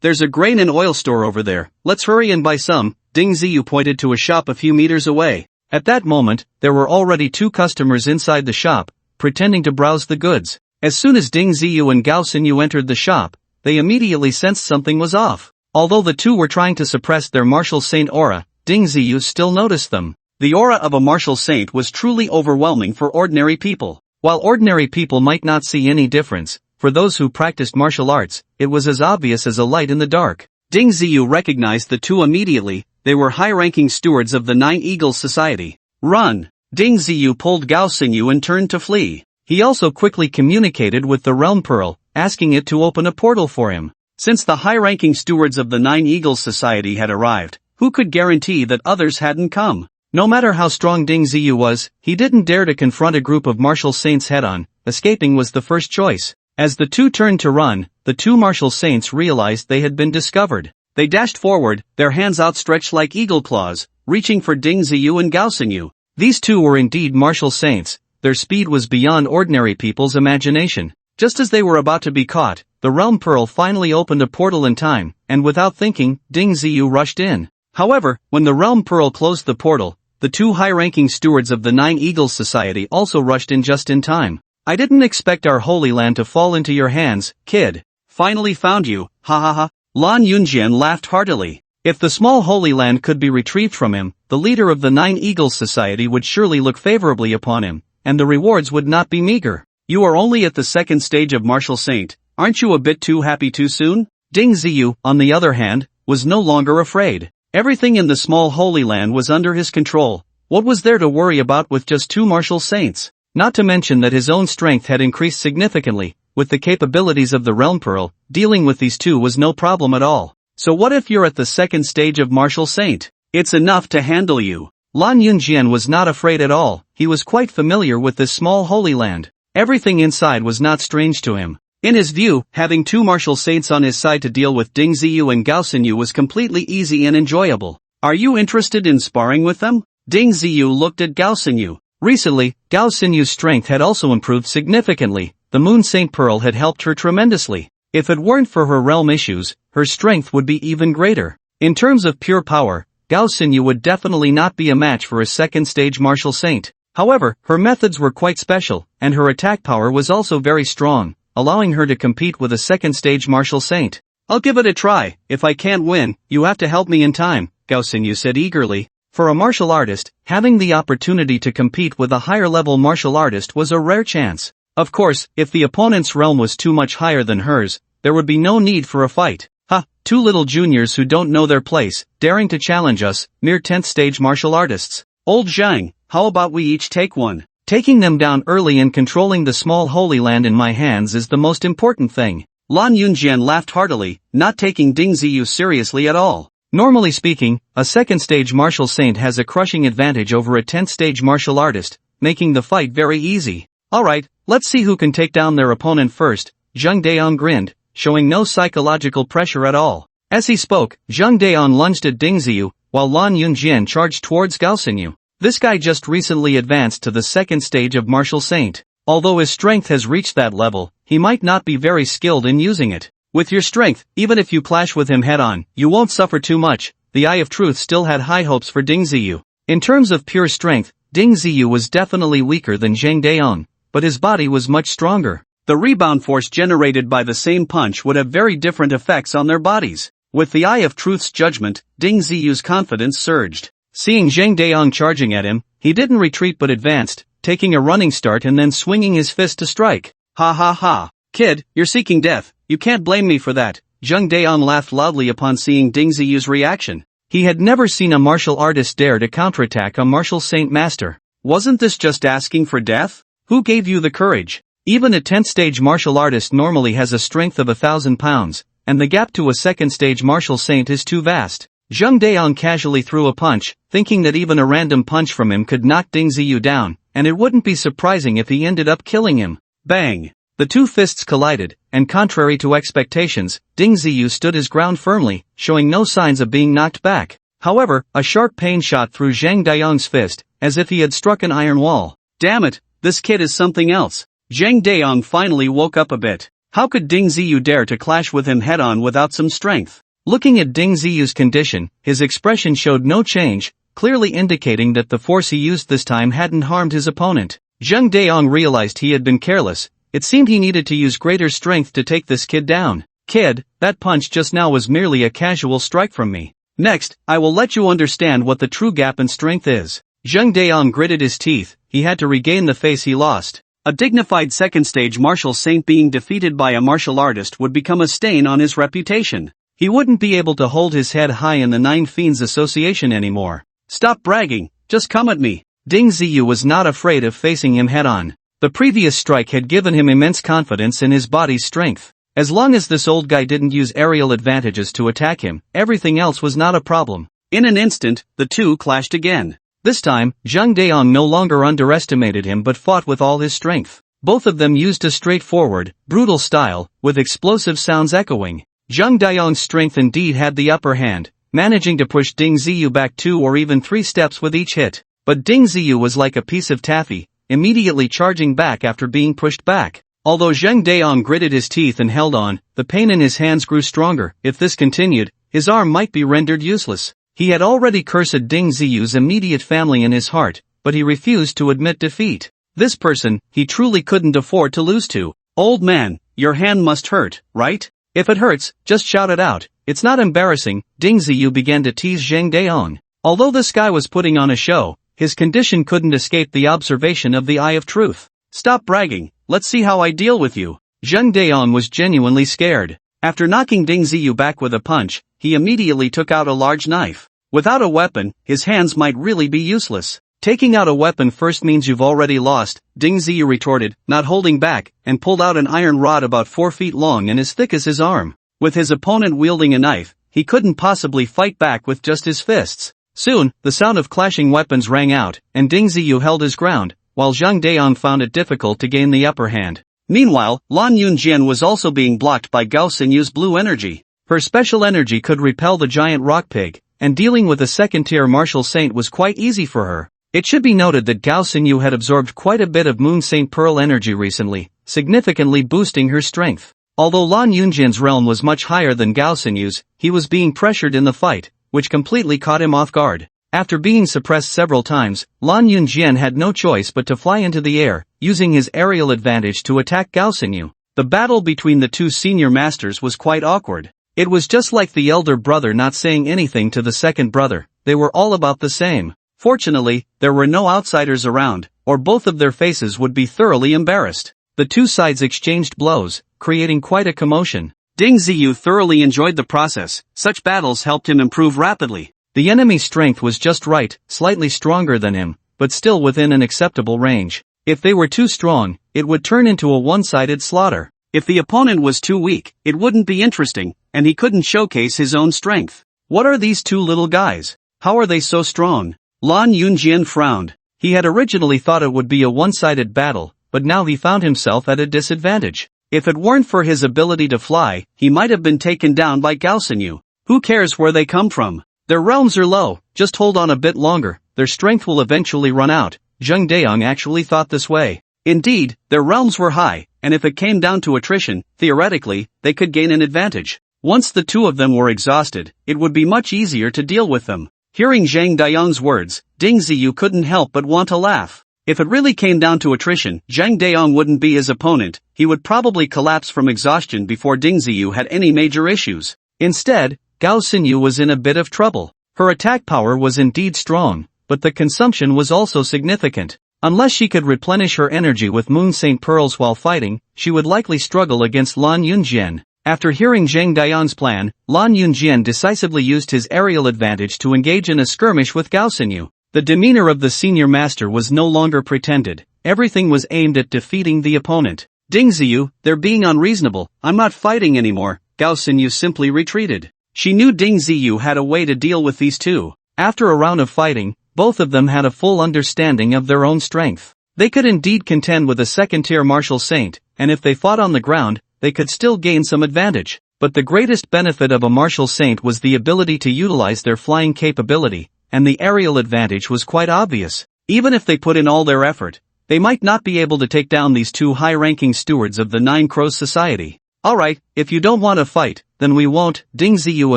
There's a grain and oil store over there. Let's hurry and buy some. Ding Ziyu pointed to a shop a few meters away. At that moment, there were already 2 customers inside the shop, pretending to browse the goods. As soon as Ding Ziyu and Gao Xinyu entered the shop, they immediately sensed something was off. Although the two were trying to suppress their martial saint aura, Ding Ziyu still noticed them. The aura of a martial saint was truly overwhelming for ordinary people. While ordinary people might not see any difference, for those who practiced martial arts, it was as obvious as a light in the dark. Ding Ziyu recognized the two immediately. They were high-ranking stewards of the Nine Eagles Society. Run! Ding Ziyu pulled Gao Xingyu and turned to flee. He also quickly communicated with the Realm Pearl, asking it to open a portal for him. Since the high-ranking stewards of the Nine Eagles Society had arrived, who could guarantee that others hadn't come? No matter how strong Ding Ziyu was, he didn't dare to confront a group of martial saints head-on. Escaping was the first choice. As the two turned to run, the two martial saints realized they had been discovered. They dashed forward, their hands outstretched like eagle claws, reaching for Ding Ziyu and Gao Xingyu. These two were indeed martial saints. Their speed was beyond ordinary people's imagination. Just as they were about to be caught, the Realm Pearl finally opened a portal in time, and without thinking, Ding Ziyu rushed in. However, when the Realm Pearl closed the portal, the two high-ranking stewards of the Nine Eagles Society also rushed in just in time. I didn't expect our Holy Land to fall into your hands, kid. Finally found you, ha ha ha. Lan Yunjian laughed heartily. If the small Holy Land could be retrieved from him, the leader of the Nine Eagles Society would surely look favorably upon him, and the rewards would not be meager. You are only at the second stage of Martial Saint, aren't you a bit too happy too soon? Ding Ziyu, on the other hand, was no longer afraid. Everything in the small Holy Land was under his control. What was there to worry about with just two martial saints? Not to mention that his own strength had increased significantly. With the capabilities of the Realm Pearl, dealing with these two was no problem at all. So what if you're at the second stage of Martial Saint? It's enough to handle you. Lan Yunjian was not afraid at all. He was quite familiar with this small Holy Land. Everything inside was not strange to him. In his view, having two martial saints on his side to deal with Ding Ziyu and Gao Xingyu was completely easy and enjoyable. Are you interested in sparring with them? Ding Ziyu looked at Gao Xingyu. Recently, Gao Xinyu's strength had also improved significantly. The Moon Saint Pearl had helped her tremendously. If it weren't for her realm issues, her strength would be even greater. In terms of pure power, Gao Xingyu would definitely not be a match for a second-stage martial saint. However, her methods were quite special, and her attack power was also very strong, allowing her to compete with a second-stage martial saint. I'll give it a try. If I can't win, you have to help me in time, Gao Xingyu said eagerly. For a martial artist, having the opportunity to compete with a higher-level martial artist was a rare chance. Of course, if the opponent's realm was too much higher than hers, there would be no need for a fight. Ha, two little juniors who don't know their place, daring to challenge us, mere 10th stage martial artists. Old Zhang, how about we each take one? Taking them down early and controlling the small Holy Land in my hands is the most important thing. Lan Yunjian laughed heartily, not taking Ding Ziyu seriously at all. Normally speaking, a second-stage martial saint has a crushing advantage over a 10th-stage martial artist, making the fight very easy. Alright, let's see who can take down their opponent first. Zheng Daon grinned, showing no psychological pressure at all. As he spoke, Zheng Daon lunged at Ding Ziyu, while Lan Yunjian charged towards Gao Xingyu. This guy just recently advanced to the second stage of martial saint. Although his strength has reached that level, he might not be very skilled in using it. With your strength, even if you clash with him head-on, you won't suffer too much. The Eye of Truth still had high hopes for Ding Ziyu. In terms of pure strength, Ding Ziyu was definitely weaker than Zheng Daon, but his body was much stronger. The rebound force generated by the same punch would have very different effects on their bodies. With the Eye of Truth's judgment, Ding Ziyu's confidence surged. Seeing Zheng Daon charging at him, he didn't retreat but advanced, taking a running start and then swinging his fist to strike. Ha ha ha. Kid, you're seeking death. You can't blame me for that. Zheng Daon laughed loudly upon seeing Ding Ziyu's reaction. He had never seen a martial artist dare to counterattack a martial saint master. Wasn't this just asking for death? Who gave you the courage? Even a 10th stage martial artist normally has a strength of 1,000 pounds, and the gap to a second stage martial saint is too vast. Zheng Daon casually threw a punch, thinking that even a random punch from him could knock Ding Ziyu down, and it wouldn't be surprising if he ended up killing him. Bang! The two fists collided, and contrary to expectations, Ding Ziyu stood his ground firmly, showing no signs of being knocked back. However, a sharp pain shot through Zheng Daon's fist, as if he had struck an iron wall. Damn it, this kid is something else. Zheng Daon finally woke up a bit. How could Ding Ziyu dare to clash with him head-on without some strength? Looking at Ding Ziyu's condition, his expression showed no change, clearly indicating that the force he used this time hadn't harmed his opponent. Zheng Daon realized he had been careless. It seemed he needed to use greater strength to take this kid down. Kid, that punch just now was merely a casual strike from me. Next, I will let you understand what the true gap in strength is. Zheng Daon gritted his teeth. He had to regain the face he lost. A dignified second-stage martial saint being defeated by a martial artist would become a stain on his reputation. he wouldn't be able to hold his head high in the Nine Fiends Association anymore. Stop bragging, just come at me. Ding Ziyu was not afraid of facing him head-on. The previous strike had given him immense confidence in his body's strength. As long as this old guy didn't use aerial advantages to attack him, everything else was not a problem. In an instant, the two clashed again. This time, Zhang Daong no longer underestimated him but fought with all his strength. Both of them used a straightforward, brutal style, with explosive sounds echoing. Zhang Daong's strength indeed had the upper hand, managing to push Ding Ziyu back 2 or even 3 steps with each hit. But Ding Ziyu was like a piece of taffy, immediately charging back after being pushed back. Although Zhang Daong gritted his teeth and held on, the pain in his hands grew stronger. If this continued, his arm might be rendered useless. He had already cursed Ding Ziyu's immediate family in his heart, but he refused to admit defeat. This person, he truly couldn't afford to lose to. Old man, your hand must hurt, right? If it hurts, just shout it out. It's not embarrassing. Ding Ziyu began to tease Zhang Daong. Although this guy was putting on a show, his condition couldn't escape the observation of the Eye of Truth. Stop bragging, let's see how I deal with you. Zhang Daong was genuinely scared. After knocking Ding Ziyu back with a punch, he immediately took out a large knife. Without a weapon, his hands might really be useless. Taking out a weapon first means you've already lost, Ding Ziyu retorted, not holding back, and pulled out an iron rod about 4 feet long and as thick as his arm. With his opponent wielding a knife, he couldn't possibly fight back with just his fists. Soon, the sound of clashing weapons rang out, and Ding Ziyu held his ground, while Zhang Daong found it difficult to gain the upper hand. Meanwhile, Lan Yunjian was also being blocked by Gao Sinyu's blue energy. Her special energy could repel the giant rock pig, and dealing with a second-tier martial saint was quite easy for her. It should be noted that Gao Sinyu had absorbed quite a bit of Moon Saint Pearl energy recently, significantly boosting her strength. Although Lan Yunjian's realm was much higher than Gao Sinyu's, he was being pressured in the fight, which completely caught him off guard. After being suppressed several times, Lan Yunjian had no choice but to fly into the air, using his aerial advantage to attack Gao Sinyu. The battle between the two senior masters was quite awkward. It was just like the elder brother not saying anything to the second brother. They were all about the same. Fortunately, there were no outsiders around, or both of their faces would be thoroughly embarrassed. The two sides exchanged blows, creating quite a commotion. Ding Ziyu thoroughly enjoyed the process. Such battles helped him improve rapidly. The enemy's strength was just right, slightly stronger than him, but still within an acceptable range. If they were too strong, it would turn into a one-sided slaughter. If the opponent was too weak, it wouldn't be interesting, and he couldn't showcase his own strength. What are these two little guys? How are they so strong? Lan Yunjian frowned. He had originally thought it would be a one-sided battle, but now he found himself at a disadvantage. If it weren't for his ability to fly, he might have been taken down by Gao Sinyu. Who cares where they come from? Their realms are low, just hold on a bit longer, their strength will eventually run out. Zhang Daong actually thought this way. Indeed, their realms were high, and if it came down to attrition, theoretically, they could gain an advantage. Once the two of them were exhausted, it would be much easier to deal with them. Hearing Zhang Daong's words, Ding Ziyu couldn't help but want to laugh. If it really came down to attrition, Zhang Daong wouldn't be his opponent. He would probably collapse from exhaustion before Ding Ziyu had any major issues. Instead, Gao Sinyu was in a bit of trouble. Her attack power was indeed strong, but the consumption was also significant. Unless she could replenish her energy with Moon Saint Pearls while fighting, she would likely struggle against Lan Yunjian. After hearing Zhang Daong's plan, Lan Yunjian decisively used his aerial advantage to engage in a skirmish with Gao Sinyu. The demeanor of the senior master was no longer pretended. Everything was aimed at defeating the opponent. Ding Ziyu, they're being unreasonable. I'm not fighting anymore. Gao Sinyu simply retreated. She knew Ding Ziyu had a way to deal with these two. After a round of fighting, both of them had a full understanding of their own strength. They could indeed contend with a second-tier martial saint, and if they fought on the ground, they could still gain some advantage. But the greatest benefit of a martial saint was the ability to utilize their flying capability, and the aerial advantage was quite obvious. Even if they put in all their effort, they might not be able to take down these two high-ranking stewards of the Nine Crows Society. Alright, if you don't want to fight, then we won't. Ding Ziyu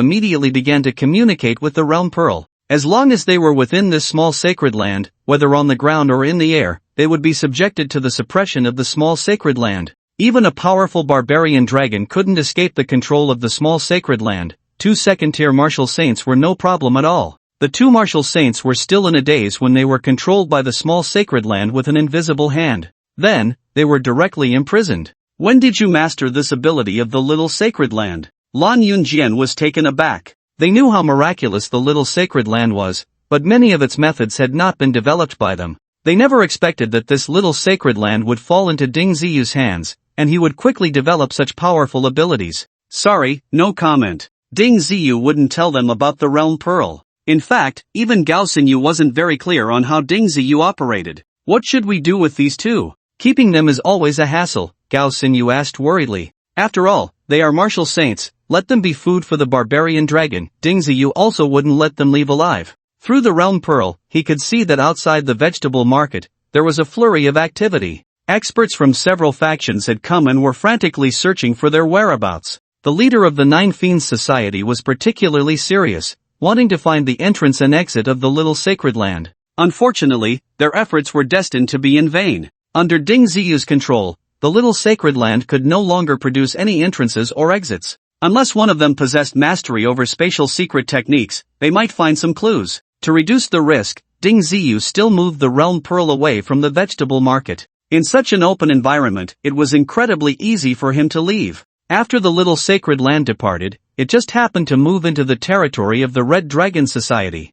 immediately began to communicate with the Realm Pearl. As long as they were within this small sacred land, whether on the ground or in the air, they would be subjected to the suppression of the small sacred land. Even a powerful barbarian dragon couldn't escape the control of the small sacred land. Two second-tier martial saints were no problem at all. The two martial saints were still in a daze when they were controlled by the small sacred land with an invisible hand. Then, they were directly imprisoned. When did you master this ability of the little sacred land? Lan Yunjian was taken aback. They knew how miraculous the little sacred land was, but many of its methods had not been developed by them. They never expected that this little sacred land would fall into Ding Ziyu's hands, and he would quickly develop such powerful abilities. Sorry, no comment. Ding Ziyu wouldn't tell them about the realm pearl. In fact, even Gao Xinyu wasn't very clear on how Ding Ziyu operated. What should we do with these two? Keeping them is always a hassle, Gao Xinyu asked worriedly. After all, they are martial saints, let them be food for the barbarian dragon. Ding Ziyu also wouldn't let them leave alive. Through the realm pearl, he could see that outside the vegetable market, there was a flurry of activity. Experts from several factions had come and were frantically searching for their whereabouts. The leader of the Nine Fiends Society was particularly serious, wanting to find the entrance and exit of the little sacred land. Unfortunately, their efforts were destined to be in vain. Under Ding Ziyu's control, the little sacred land could no longer produce any entrances or exits. Unless one of them possessed mastery over spatial secret techniques, they might find some clues. To reduce the risk, Ding Ziyu still moved the realm pearl away from the vegetable market. In such an open environment, it was incredibly easy for him to leave. After the little sacred land departed, it just happened to move into the territory of the Red Dragon Society.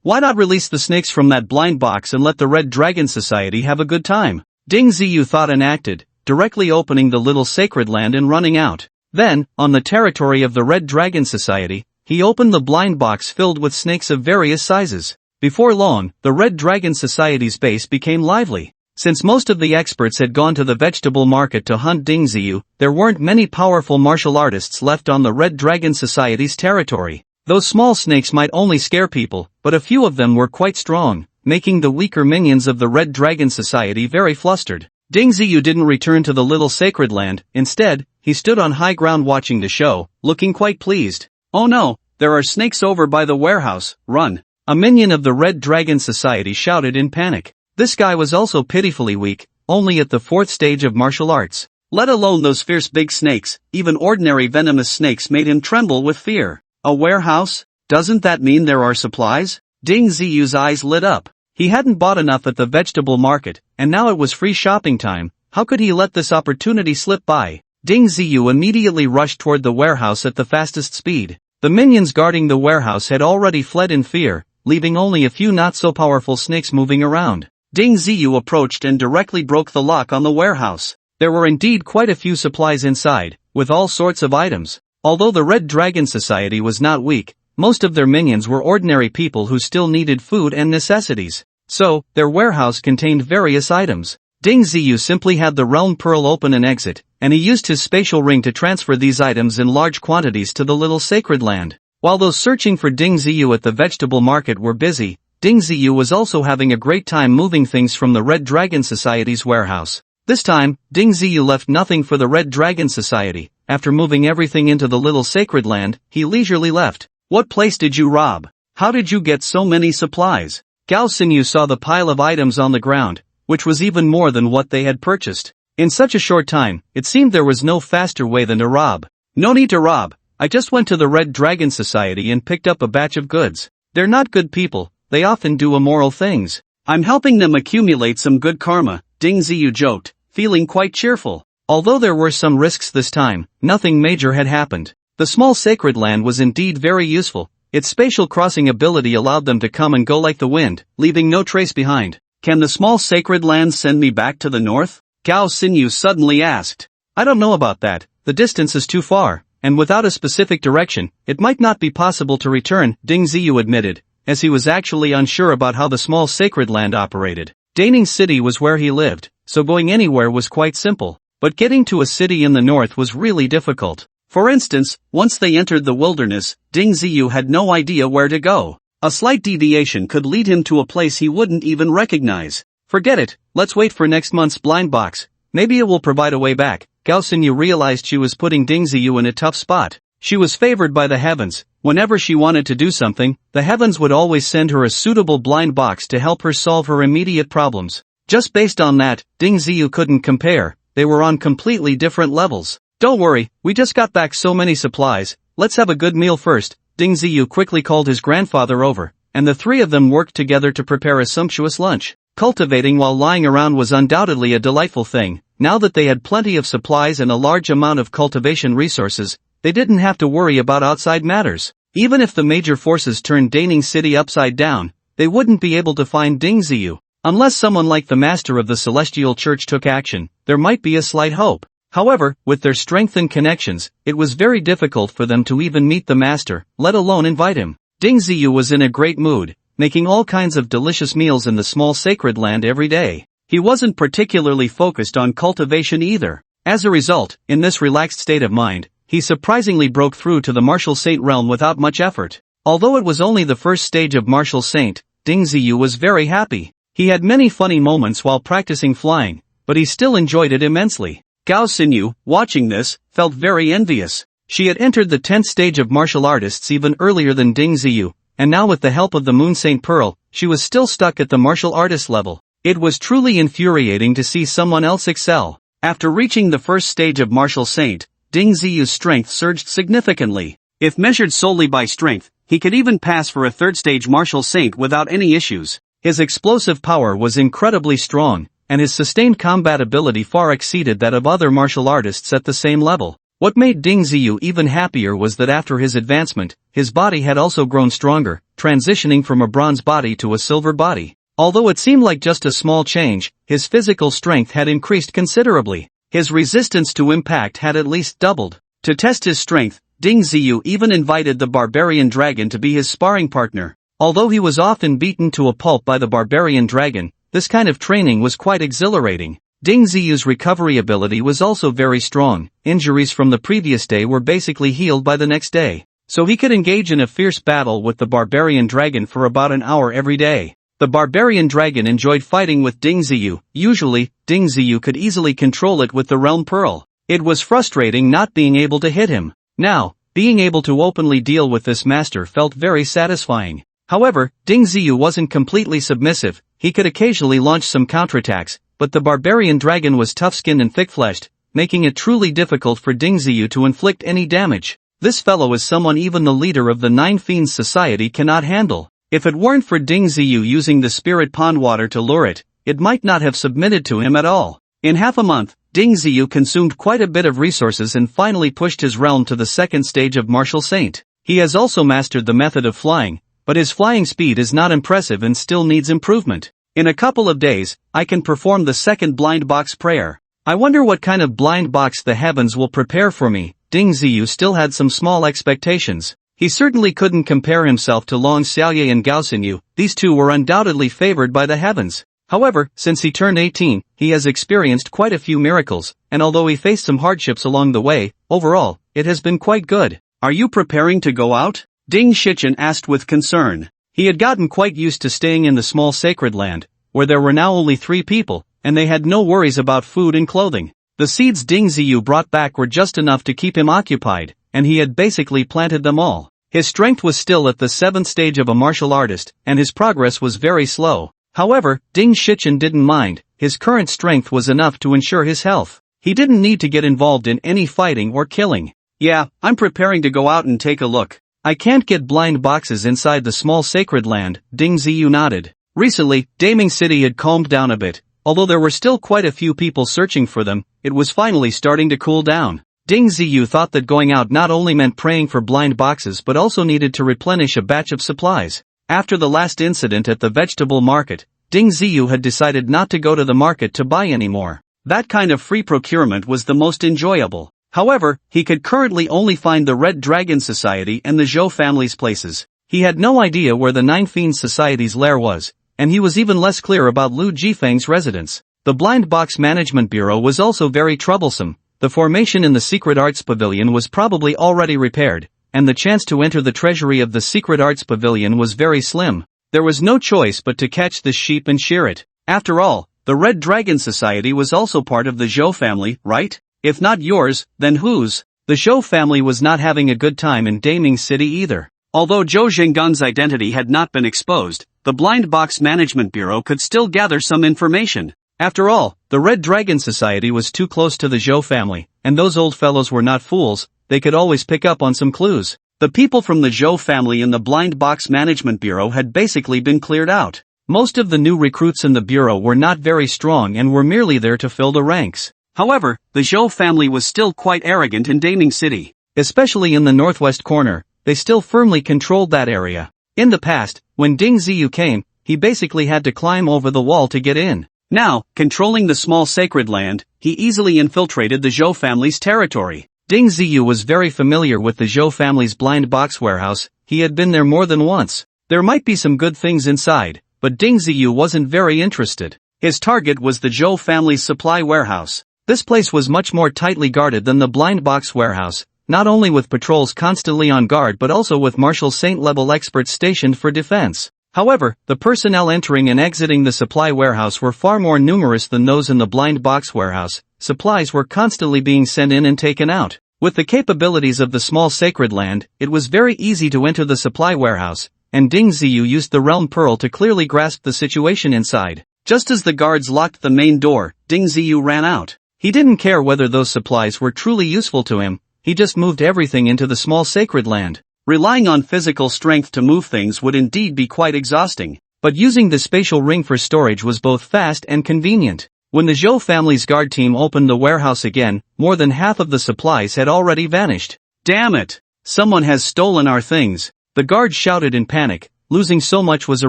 Why not release the snakes from that blind box and let the Red Dragon Society have a good time? Ding Ziyu thought and acted, directly opening the little sacred land and running out. Then, on the territory of the Red Dragon Society, he opened the blind box filled with snakes of various sizes. Before long, the Red Dragon Society's base became lively. Since most of the experts had gone to the vegetable market to hunt Ding Ziyu, there weren't many powerful martial artists left on the Red Dragon Society's territory. Those small snakes might only scare people, but a few of them were quite strong, making the weaker minions of the Red Dragon Society very flustered. Ding Ziyu didn't return to the little sacred land. Instead, he stood on high ground watching the show, looking quite pleased. Oh no, there are snakes over by the warehouse, run! A minion of the Red Dragon Society shouted in panic. This guy was also pitifully weak, only at the 4th stage of martial arts. Let alone those fierce big snakes, even ordinary venomous snakes made him tremble with fear. A warehouse? Doesn't that mean there are supplies? Ding Ziyu's eyes lit up. He hadn't bought enough at the vegetable market, and now it was free shopping time. How could he let this opportunity slip by? Ding Ziyu immediately rushed toward the warehouse at the fastest speed. The minions guarding the warehouse had already fled in fear, leaving only a few not-so-powerful snakes moving around. Ding Ziyu approached and directly broke the lock on the warehouse. There were indeed quite a few supplies inside, with all sorts of items. Although the Red Dragon Society was not weak, most of their minions were ordinary people who still needed food and necessities. So, their warehouse contained various items. Ding Ziyu simply had the realm pearl open and exit, and he used his spatial ring to transfer these items in large quantities to the little sacred land. While those searching for Ding Ziyu at the vegetable market were busy, Ding Ziyu was also having a great time moving things from the Red Dragon Society's warehouse. This time, Ding Ziyu left nothing for the Red Dragon Society. After moving everything into the little sacred land, he leisurely left. What place did you rob? How did you get so many supplies? Gao Xinyu saw the pile of items on the ground, which was even more than what they had purchased. In such a short time, it seemed there was no faster way than to rob. No need to rob. I just went to the Red Dragon Society and picked up a batch of goods. They're not good people, they often do immoral things. I'm helping them accumulate some good karma, Ding Ziyu joked, feeling quite cheerful. Although there were some risks this time, nothing major had happened. The small sacred land was indeed very useful. Its spatial crossing ability allowed them to come and go like the wind, leaving no trace behind. Can the small sacred land send me back to the north? Gao Xinyu suddenly asked. I don't know about that, the distance is too far, and without a specific direction, it might not be possible to return, Ding Ziyu admitted, as he was actually unsure about how the small sacred land operated. Daning City was where he lived, so going anywhere was quite simple, but getting to a city in the north was really difficult. For instance, once they entered the wilderness, Ding Ziyu had no idea where to go. A slight deviation could lead him to a place he wouldn't even recognize. Forget it, let's wait for next month's blind box. Maybe it will provide a way back. Gao Xinyu realized she was putting Ding Ziyu in a tough spot. She was favored by the heavens. Whenever she wanted to do something, the heavens would always send her a suitable blind box to help her solve her immediate problems. Just based on that, Ding Ziyu couldn't compare. They were on completely different levels. Don't worry, we just got back so many supplies, let's have a good meal first. Ding Ziyu quickly called his grandfather over, and the three of them worked together to prepare a sumptuous lunch. Cultivating while lying around was undoubtedly a delightful thing. Now that they had plenty of supplies and a large amount of cultivation resources, they didn't have to worry about outside matters. Even if the major forces turned Daning City upside down, they wouldn't be able to find Ding Ziyu. Unless someone like the master of the Celestial Church took action, there might be a slight hope. However, with their strength and connections, it was very difficult for them to even meet the master, let alone invite him. Ding Ziyu was in a great mood, making all kinds of delicious meals in the small sacred land every day. He wasn't particularly focused on cultivation either. As a result, in this relaxed state of mind, he surprisingly broke through to the Martial Saint realm without much effort. Although it was only the first stage of Martial Saint, Ding Ziyu was very happy. He had many funny moments while practicing flying, but he still enjoyed it immensely. Gao Xinyu, watching this, felt very envious. She had entered the 10th stage of martial artists even earlier than Ding Ziyu, and now with the help of the Moon Saint Pearl, she was still stuck at the martial artist level. It was truly infuriating to see someone else excel. After reaching the first stage of Martial Saint, Ding Ziyu's strength surged significantly. If measured solely by strength, he could even pass for a third-stage Martial Saint without any issues. His explosive power was incredibly strong, and his sustained combat ability far exceeded that of other martial artists at the same level. What made Ding Ziyu even happier was that after his advancement, his body had also grown stronger, transitioning from a bronze body to a silver body. Although it seemed like just a small change, his physical strength had increased considerably. His resistance to impact had at least doubled. To test his strength, Ding Ziyu even invited the barbarian dragon to be his sparring partner. Although he was often beaten to a pulp by the barbarian dragon, this kind of training was quite exhilarating. Ding Ziyu's recovery ability was also very strong. Injuries from the previous day were basically healed by the next day, so he could engage in a fierce battle with the barbarian dragon for about an hour every day. The barbarian dragon enjoyed fighting with Ding Ziyu. Usually, Ding Ziyu could easily control it with the Realm Pearl. It was frustrating not being able to hit him. Now, being able to openly deal with this master felt very satisfying. However, Ding Ziyu wasn't completely submissive. He could occasionally launch some counterattacks, but the barbarian dragon was tough-skinned and thick-fleshed, making it truly difficult for Ding Ziyu to inflict any damage. This fellow is someone even the leader of the Nine Fiends Society cannot handle. If it weren't for Ding Ziyu using the spirit pond water to lure it, it might not have submitted to him at all. In half a month, Ding Ziyu consumed quite a bit of resources and finally pushed his realm to the second stage of Martial Saint. He has also mastered the method of flying, but his flying speed is not impressive and still needs improvement. In a couple of days, I can perform the second blind box prayer. I wonder what kind of blind box the heavens will prepare for me. Ding Ziyu still had some small expectations. He certainly couldn't compare himself to Long Xiaoye and Gao Xinyu. These two were undoubtedly favored by the heavens. However, since he turned 18, he has experienced quite a few miracles, and although he faced some hardships along the way, overall, it has been quite good. Are you preparing to go out? Ding Shichen asked with concern. He had gotten quite used to staying in the small sacred land, where there were now only 3 people, and they had no worries about food and clothing. The seeds Ding Ziyu brought back were just enough to keep him occupied, and he had basically planted them all. His strength was still at the 7th stage of a martial artist, and his progress was very slow. However, Ding Shichen didn't mind. His current strength was enough to ensure his health. He didn't need to get involved in any fighting or killing. Yeah, I'm preparing to go out and take a look. I can't get blind boxes inside the small sacred land, Ding Ziyu nodded. Recently, Daning City had calmed down a bit. Although there were still quite a few people searching for them, it was finally starting to cool down. Ding Ziyu thought that going out not only meant praying for blind boxes but also needed to replenish a batch of supplies. After the last incident at the vegetable market, Ding Ziyu had decided not to go to the market to buy anymore. That kind of free procurement was the most enjoyable. However, he could currently only find the Red Dragon Society and the Zhou family's places. He had no idea where the Nine Fiends Society's lair was, and he was even less clear about Lu Jifeng's residence. The Blind Box Management Bureau was also very troublesome. The formation in the Secret Arts Pavilion was probably already repaired, and the chance to enter the treasury of the Secret Arts Pavilion was very slim. There was no choice but to catch the sheep and shear it. After all, the Red Dragon Society was also part of the Zhou family, right? If not yours, then whose? The Zhou family was not having a good time in Daning City either. Although Zhou Zhenggan's identity had not been exposed, the Blind Box Management Bureau could still gather some information. After all, the Red Dragon Society was too close to the Zhou family, and those old fellows were not fools. They could always pick up on some clues. The people from the Zhou family in the Blind Box Management Bureau had basically been cleared out. Most of the new recruits in the bureau were not very strong and were merely there to fill the ranks. However, the Zhou family was still quite arrogant in Daning City. Especially in the northwest corner, they still firmly controlled that area. In the past, when Ding Ziyu came, he basically had to climb over the wall to get in. Now, controlling the small sacred land, he easily infiltrated the Zhou family's territory. Ding Ziyu was very familiar with the Zhou family's blind box warehouse. He had been there more than once. There might be some good things inside, but Ding Ziyu wasn't very interested. His target was the Zhou family's supply warehouse. This place was much more tightly guarded than the blind box warehouse, not only with patrols constantly on guard but also with Marshal Saint-level experts stationed for defense. However, the personnel entering and exiting the supply warehouse were far more numerous than those in the blind box warehouse. Supplies were constantly being sent in and taken out. With the capabilities of the small sacred land, it was very easy to enter the supply warehouse, and Ding Ziyu used the realm pearl to clearly grasp the situation inside. Just as the guards locked the main door, Ding Ziyu ran out. He didn't care whether those supplies were truly useful to him, he just moved everything into the small sacred land. Relying on physical strength to move things would indeed be quite exhausting, but using the spatial ring for storage was both fast and convenient. When the Zhou family's guard team opened the warehouse again, more than half of the supplies had already vanished. Damn it! Someone has stolen our things. The guards shouted in panic. Losing so much was a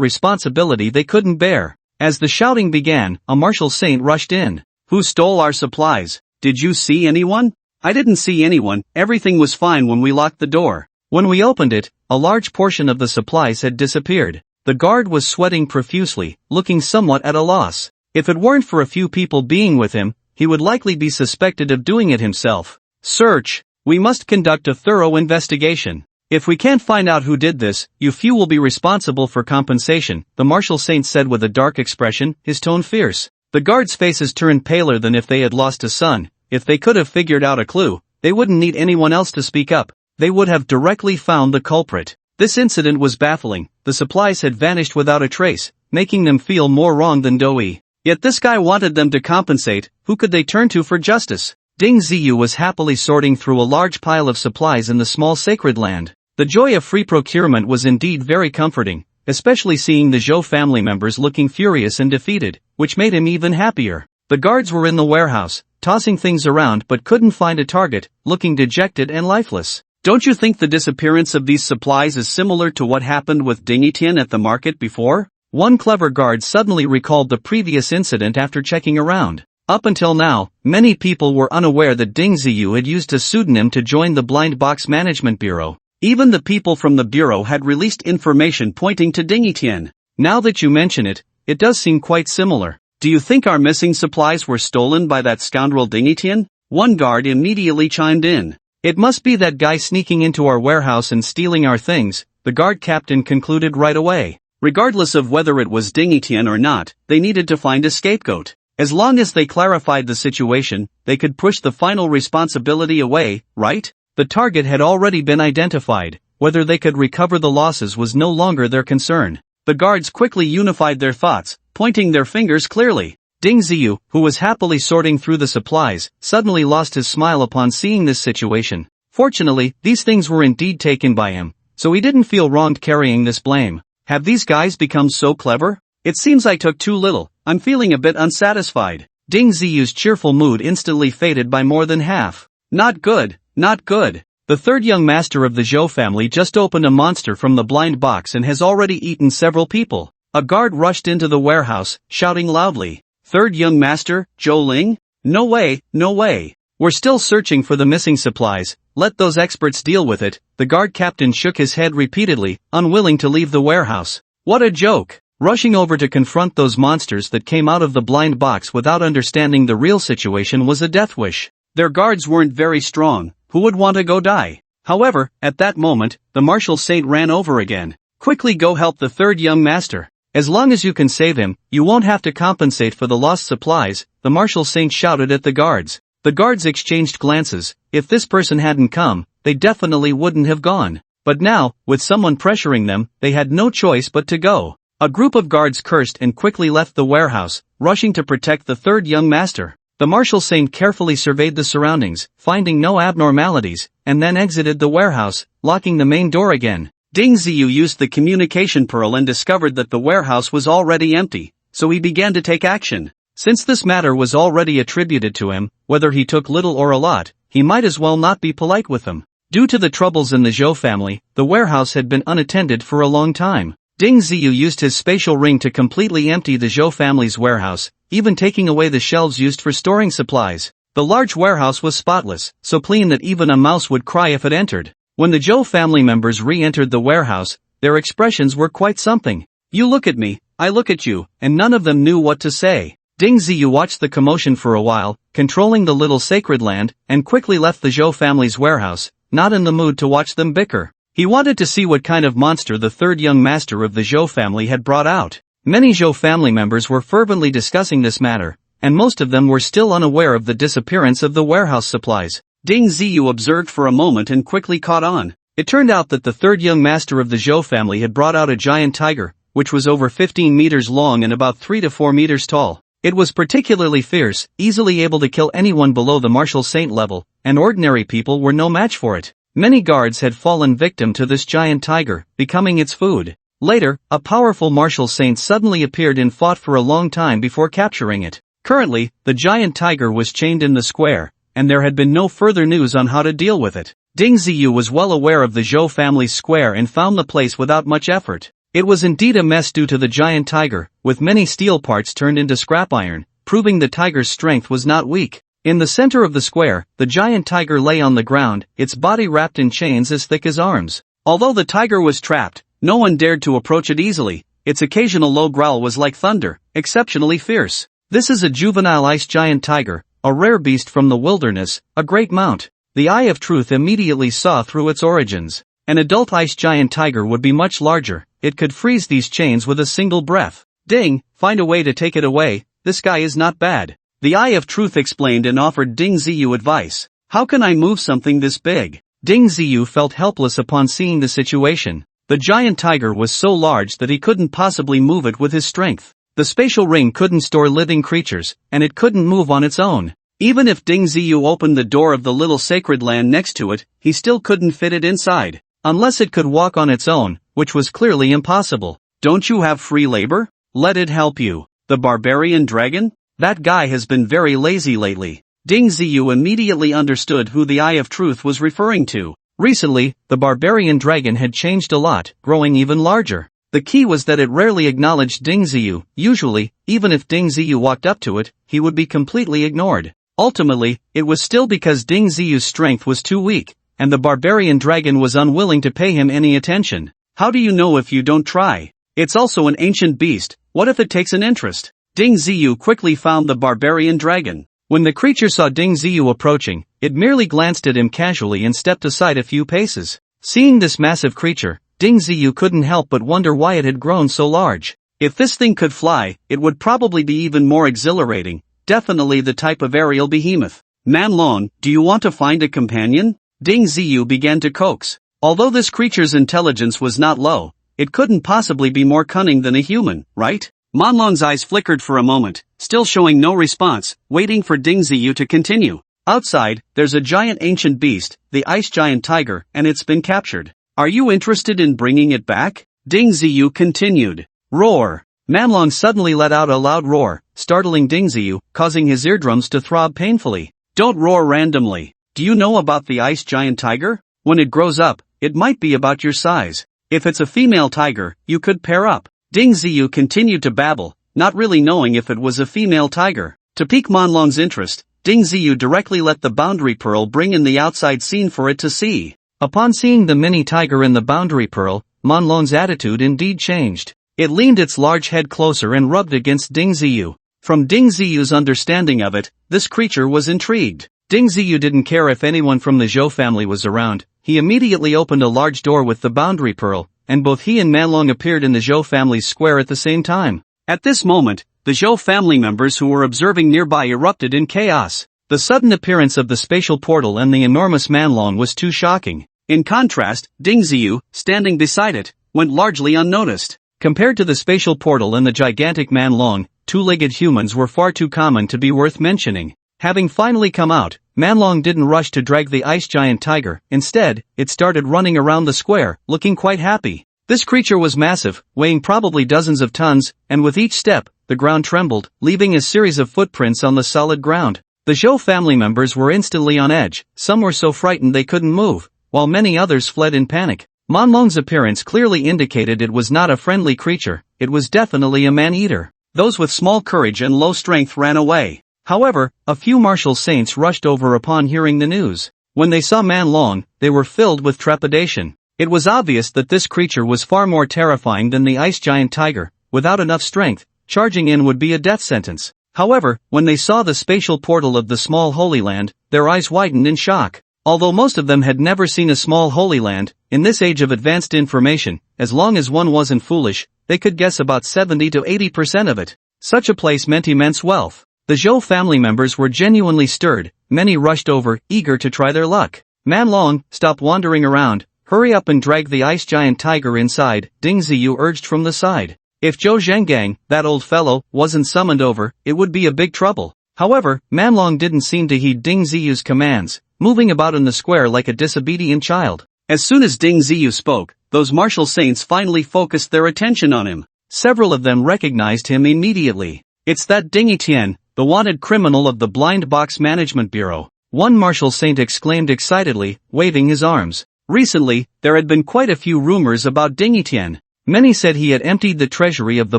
responsibility they couldn't bear. As the shouting began, a Marshal Saint rushed in. Who stole our supplies? Did you see anyone? I didn't see anyone, everything was fine when we locked the door. When we opened it, a large portion of the supplies had disappeared. The guard was sweating profusely, looking somewhat at a loss. If it weren't for a few people being with him, he would likely be suspected of doing it himself. Search. We must conduct a thorough investigation. If we can't find out who did this, you few will be responsible for compensation, the Marshal Saint said with a dark expression, his tone fierce. The guards' faces turned paler than if they had lost a son. If they could have figured out a clue, they wouldn't need anyone else to speak up. They would have directly found the culprit. This incident was baffling. The supplies had vanished without a trace, making them feel more wrong than Doi. Yet this guy wanted them to compensate. Who could they turn to for justice? Ding Ziyu was happily sorting through a large pile of supplies in the small sacred land. The joy of free procurement was indeed very comforting, especially seeing the Zhou family members looking furious and defeated, which made him even happier. The guards were in the warehouse, tossing things around but couldn't find a target, looking dejected and lifeless. Don't you think the disappearance of these supplies is similar to what happened with Ding Etian at the market before? One clever guard suddenly recalled the previous incident after checking around. Up until now, many people were unaware that Ding Ziyu had used a pseudonym to join the Blind Box Management Bureau. Even the people from the bureau had released information pointing to Ding Etian. Now that you mention it, it does seem quite similar. Do you think our missing supplies were stolen by that scoundrel Ding Etian? One guard immediately chimed in. It must be that guy sneaking into our warehouse and stealing our things, the guard captain concluded right away. Regardless of whether it was Ding Etian or not, they needed to find a scapegoat. As long as they clarified the situation, they could push the final responsibility away, right? The target had already been identified. Whether they could recover the losses was no longer their concern. The guards quickly unified their thoughts, pointing their fingers clearly. Ding Ziyu, who was happily sorting through the supplies, suddenly lost his smile upon seeing this situation. Fortunately, these things were indeed taken by him, so he didn't feel wronged carrying this blame. Have these guys become so clever? It seems I took too little. I'm feeling a bit unsatisfied. Ding Ziyu's cheerful mood instantly faded by more than half. Not good, not good. The third young master of the Zhou family just opened a monster from the blind box and has already eaten several people. A guard rushed into the warehouse, shouting loudly. Third young master, Zhou Ling? No way, no way. We're still searching for the missing supplies. Let those experts deal with it. The guard captain shook his head repeatedly, unwilling to leave the warehouse. What a joke. Rushing over to confront those monsters that came out of the blind box without understanding the real situation was a death wish. Their guards weren't very strong. Who would want to go die? However, at that moment, the Marshal Saint ran over again. Quickly go help the third young master. As long as you can save him, you won't have to compensate for the lost supplies, the Marshal Saint shouted at the guards. The guards exchanged glances. If this person hadn't come, they definitely wouldn't have gone. But now, with someone pressuring them, they had no choice but to go. A group of guards cursed and quickly left the warehouse, rushing to protect the third young master. The Marshal Saint carefully surveyed the surroundings, finding no abnormalities, and then exited the warehouse, locking the main door again. Ding Ziyu used the communication pearl and discovered that the warehouse was already empty, so he began to take action. Since this matter was already attributed to him, whether he took little or a lot, he might as well not be polite with them. Due to the troubles in the Zhou family, the warehouse had been unattended for a long time. Ding Ziyu used his spatial ring to completely empty the Zhou family's warehouse, even taking away the shelves used for storing supplies. The large warehouse was spotless, so clean that even a mouse would cry if it entered. When the Zhou family members re-entered the warehouse, their expressions were quite something. You look at me, I look at you, and none of them knew what to say. Ding Ziyu watched the commotion for a while, controlling the little sacred land, and quickly left the Zhou family's warehouse, not in the mood to watch them bicker. He wanted to see what kind of monster the third young master of the Zhou family had brought out. Many Zhou family members were fervently discussing this matter, and most of them were still unaware of the disappearance of the warehouse supplies. Ding Ziyu observed for a moment and quickly caught on. It turned out that the third young master of the Zhou family had brought out a giant tiger, which was over 15 meters long and about 3 to 4 meters tall. It was particularly fierce, easily able to kill anyone below the martial saint level, and ordinary people were no match for it. Many guards had fallen victim to this giant tiger, becoming its food. Later, a powerful martial saint suddenly appeared and fought for a long time before capturing it. Currently, the giant tiger was chained in the square, and there had been no further news on how to deal with it. Ding Ziyu was well aware of the Zhou family's square and found the place without much effort. It was indeed a mess due to the giant tiger, with many steel parts turned into scrap iron, proving the tiger's strength was not weak. In the center of the square, the giant tiger lay on the ground, its body wrapped in chains as thick as arms. Although the tiger was trapped, no one dared to approach it easily. Its occasional low growl was like thunder, exceptionally fierce. This is a juvenile ice giant tiger, a rare beast from the wilderness, a great mount. The Eye of Truth immediately saw through its origins. An adult ice giant tiger would be much larger. It could freeze these chains with a single breath. Ding, find a way to take it away. This guy is not bad. The Eye of Truth explained and offered Ding Ziyu advice. How can I move something this big? Ding Ziyu felt helpless upon seeing the situation. The giant tiger was so large that he couldn't possibly move it with his strength. The spatial ring couldn't store living creatures, and it couldn't move on its own. Even if Ding Ziyu opened the door of the little sacred land next to it, he still couldn't fit it inside. Unless it could walk on its own, which was clearly impossible. Don't you have free labor? Let it help you. The barbarian dragon? That guy has been very lazy lately. Ding Ziyu immediately understood who the Eye of Truth was referring to. Recently, the barbarian dragon had changed a lot, growing even larger. The key was that it rarely acknowledged Ding Ziyu. Usually, even if Ding Ziyu walked up to it, he would be completely ignored. Ultimately, it was still because Ding Ziyu's strength was too weak, and the barbarian dragon was unwilling to pay him any attention. How do you know if you don't try? It's also an ancient beast. What if it takes an interest? Ding Ziyu quickly found the barbarian dragon. When the creature saw Ding Ziyu approaching, it merely glanced at him casually and stepped aside a few paces. Seeing this massive creature, Ding Ziyu couldn't help but wonder why it had grown so large. If this thing could fly, it would probably be even more exhilarating. Definitely the type of aerial behemoth. Manlong, do you want to find a companion? Ding Ziyu began to coax. Although this creature's intelligence was not low, it couldn't possibly be more cunning than a human, right? Manlong's eyes flickered for a moment, still showing no response, waiting for Ding Ziyu to continue. Outside, there's a giant ancient beast, the ice giant tiger, and it's been captured. Are you interested in bringing it back? Ding Ziyu continued. Roar! Manlong suddenly let out a loud roar, startling Ding Ziyu, causing his eardrums to throb painfully. Don't roar randomly. Do you know about the ice giant tiger? When it grows up, it might be about your size. If it's a female tiger, you could pair up. Ding Ziyu continued to babble, not really knowing if it was a female tiger. To pique Manlong's interest, Ding Ziyu directly let the boundary pearl bring in the outside scene for it to see. Upon seeing the mini tiger in the boundary pearl, Manlong's attitude indeed changed. It leaned its large head closer and rubbed against Ding Ziyu. From Ding Ziyu's understanding of it, this creature was intrigued. Ding Ziyu didn't care if anyone from the Zhou family was around. He immediately opened a large door with the boundary pearl, and both he and Manlong appeared in the Zhou family's square at the same time. At this moment, the Zhou family members who were observing nearby erupted in chaos. The sudden appearance of the spatial portal and the enormous Manlong was too shocking. In contrast, Ding Ziyu, standing beside it, went largely unnoticed. Compared to the spatial portal and the gigantic Manlong, two-legged humans were far too common to be worth mentioning. Having finally come out, Manlong didn't rush to drag the ice giant tiger. Instead, it started running around the square, looking quite happy. This creature was massive, weighing probably dozens of tons, and with each step, the ground trembled, leaving a series of footprints on the solid ground. The Zhou family members were instantly on edge. Some were so frightened they couldn't move, while many others fled in panic. Manlong's appearance clearly indicated it was not a friendly creature, it was definitely a man-eater. Those with small courage and low strength ran away. However, a few martial saints rushed over upon hearing the news. When they saw Manlong, they were filled with trepidation. It was obvious that this creature was far more terrifying than the ice giant tiger. Without enough strength, charging in would be a death sentence. However, when they saw the spatial portal of the small Holy Land, their eyes widened in shock. Although most of them had never seen a small Holy Land, in this age of advanced information, as long as one wasn't foolish, they could guess about 70 to 80% of it. Such a place meant immense wealth. The Zhou family members were genuinely stirred, many rushed over, eager to try their luck. Manlong, stop wandering around, hurry up and drag the ice giant tiger inside, Ding Ziyu urged from the side. If Zhou Zhengang, that old fellow, wasn't summoned over, it would be a big trouble. However, Manlong didn't seem to heed Ding Ziyu's commands, moving about in the square like a disobedient child. As soon as Ding Ziyu spoke, those martial saints finally focused their attention on him. Several of them recognized him immediately. It's that Ding Etienne, the wanted criminal of the Blind Box Management Bureau. One martial saint exclaimed excitedly, waving his arms. Recently, there had been quite a few rumors about Ding Etienne. Many said he had emptied the treasury of the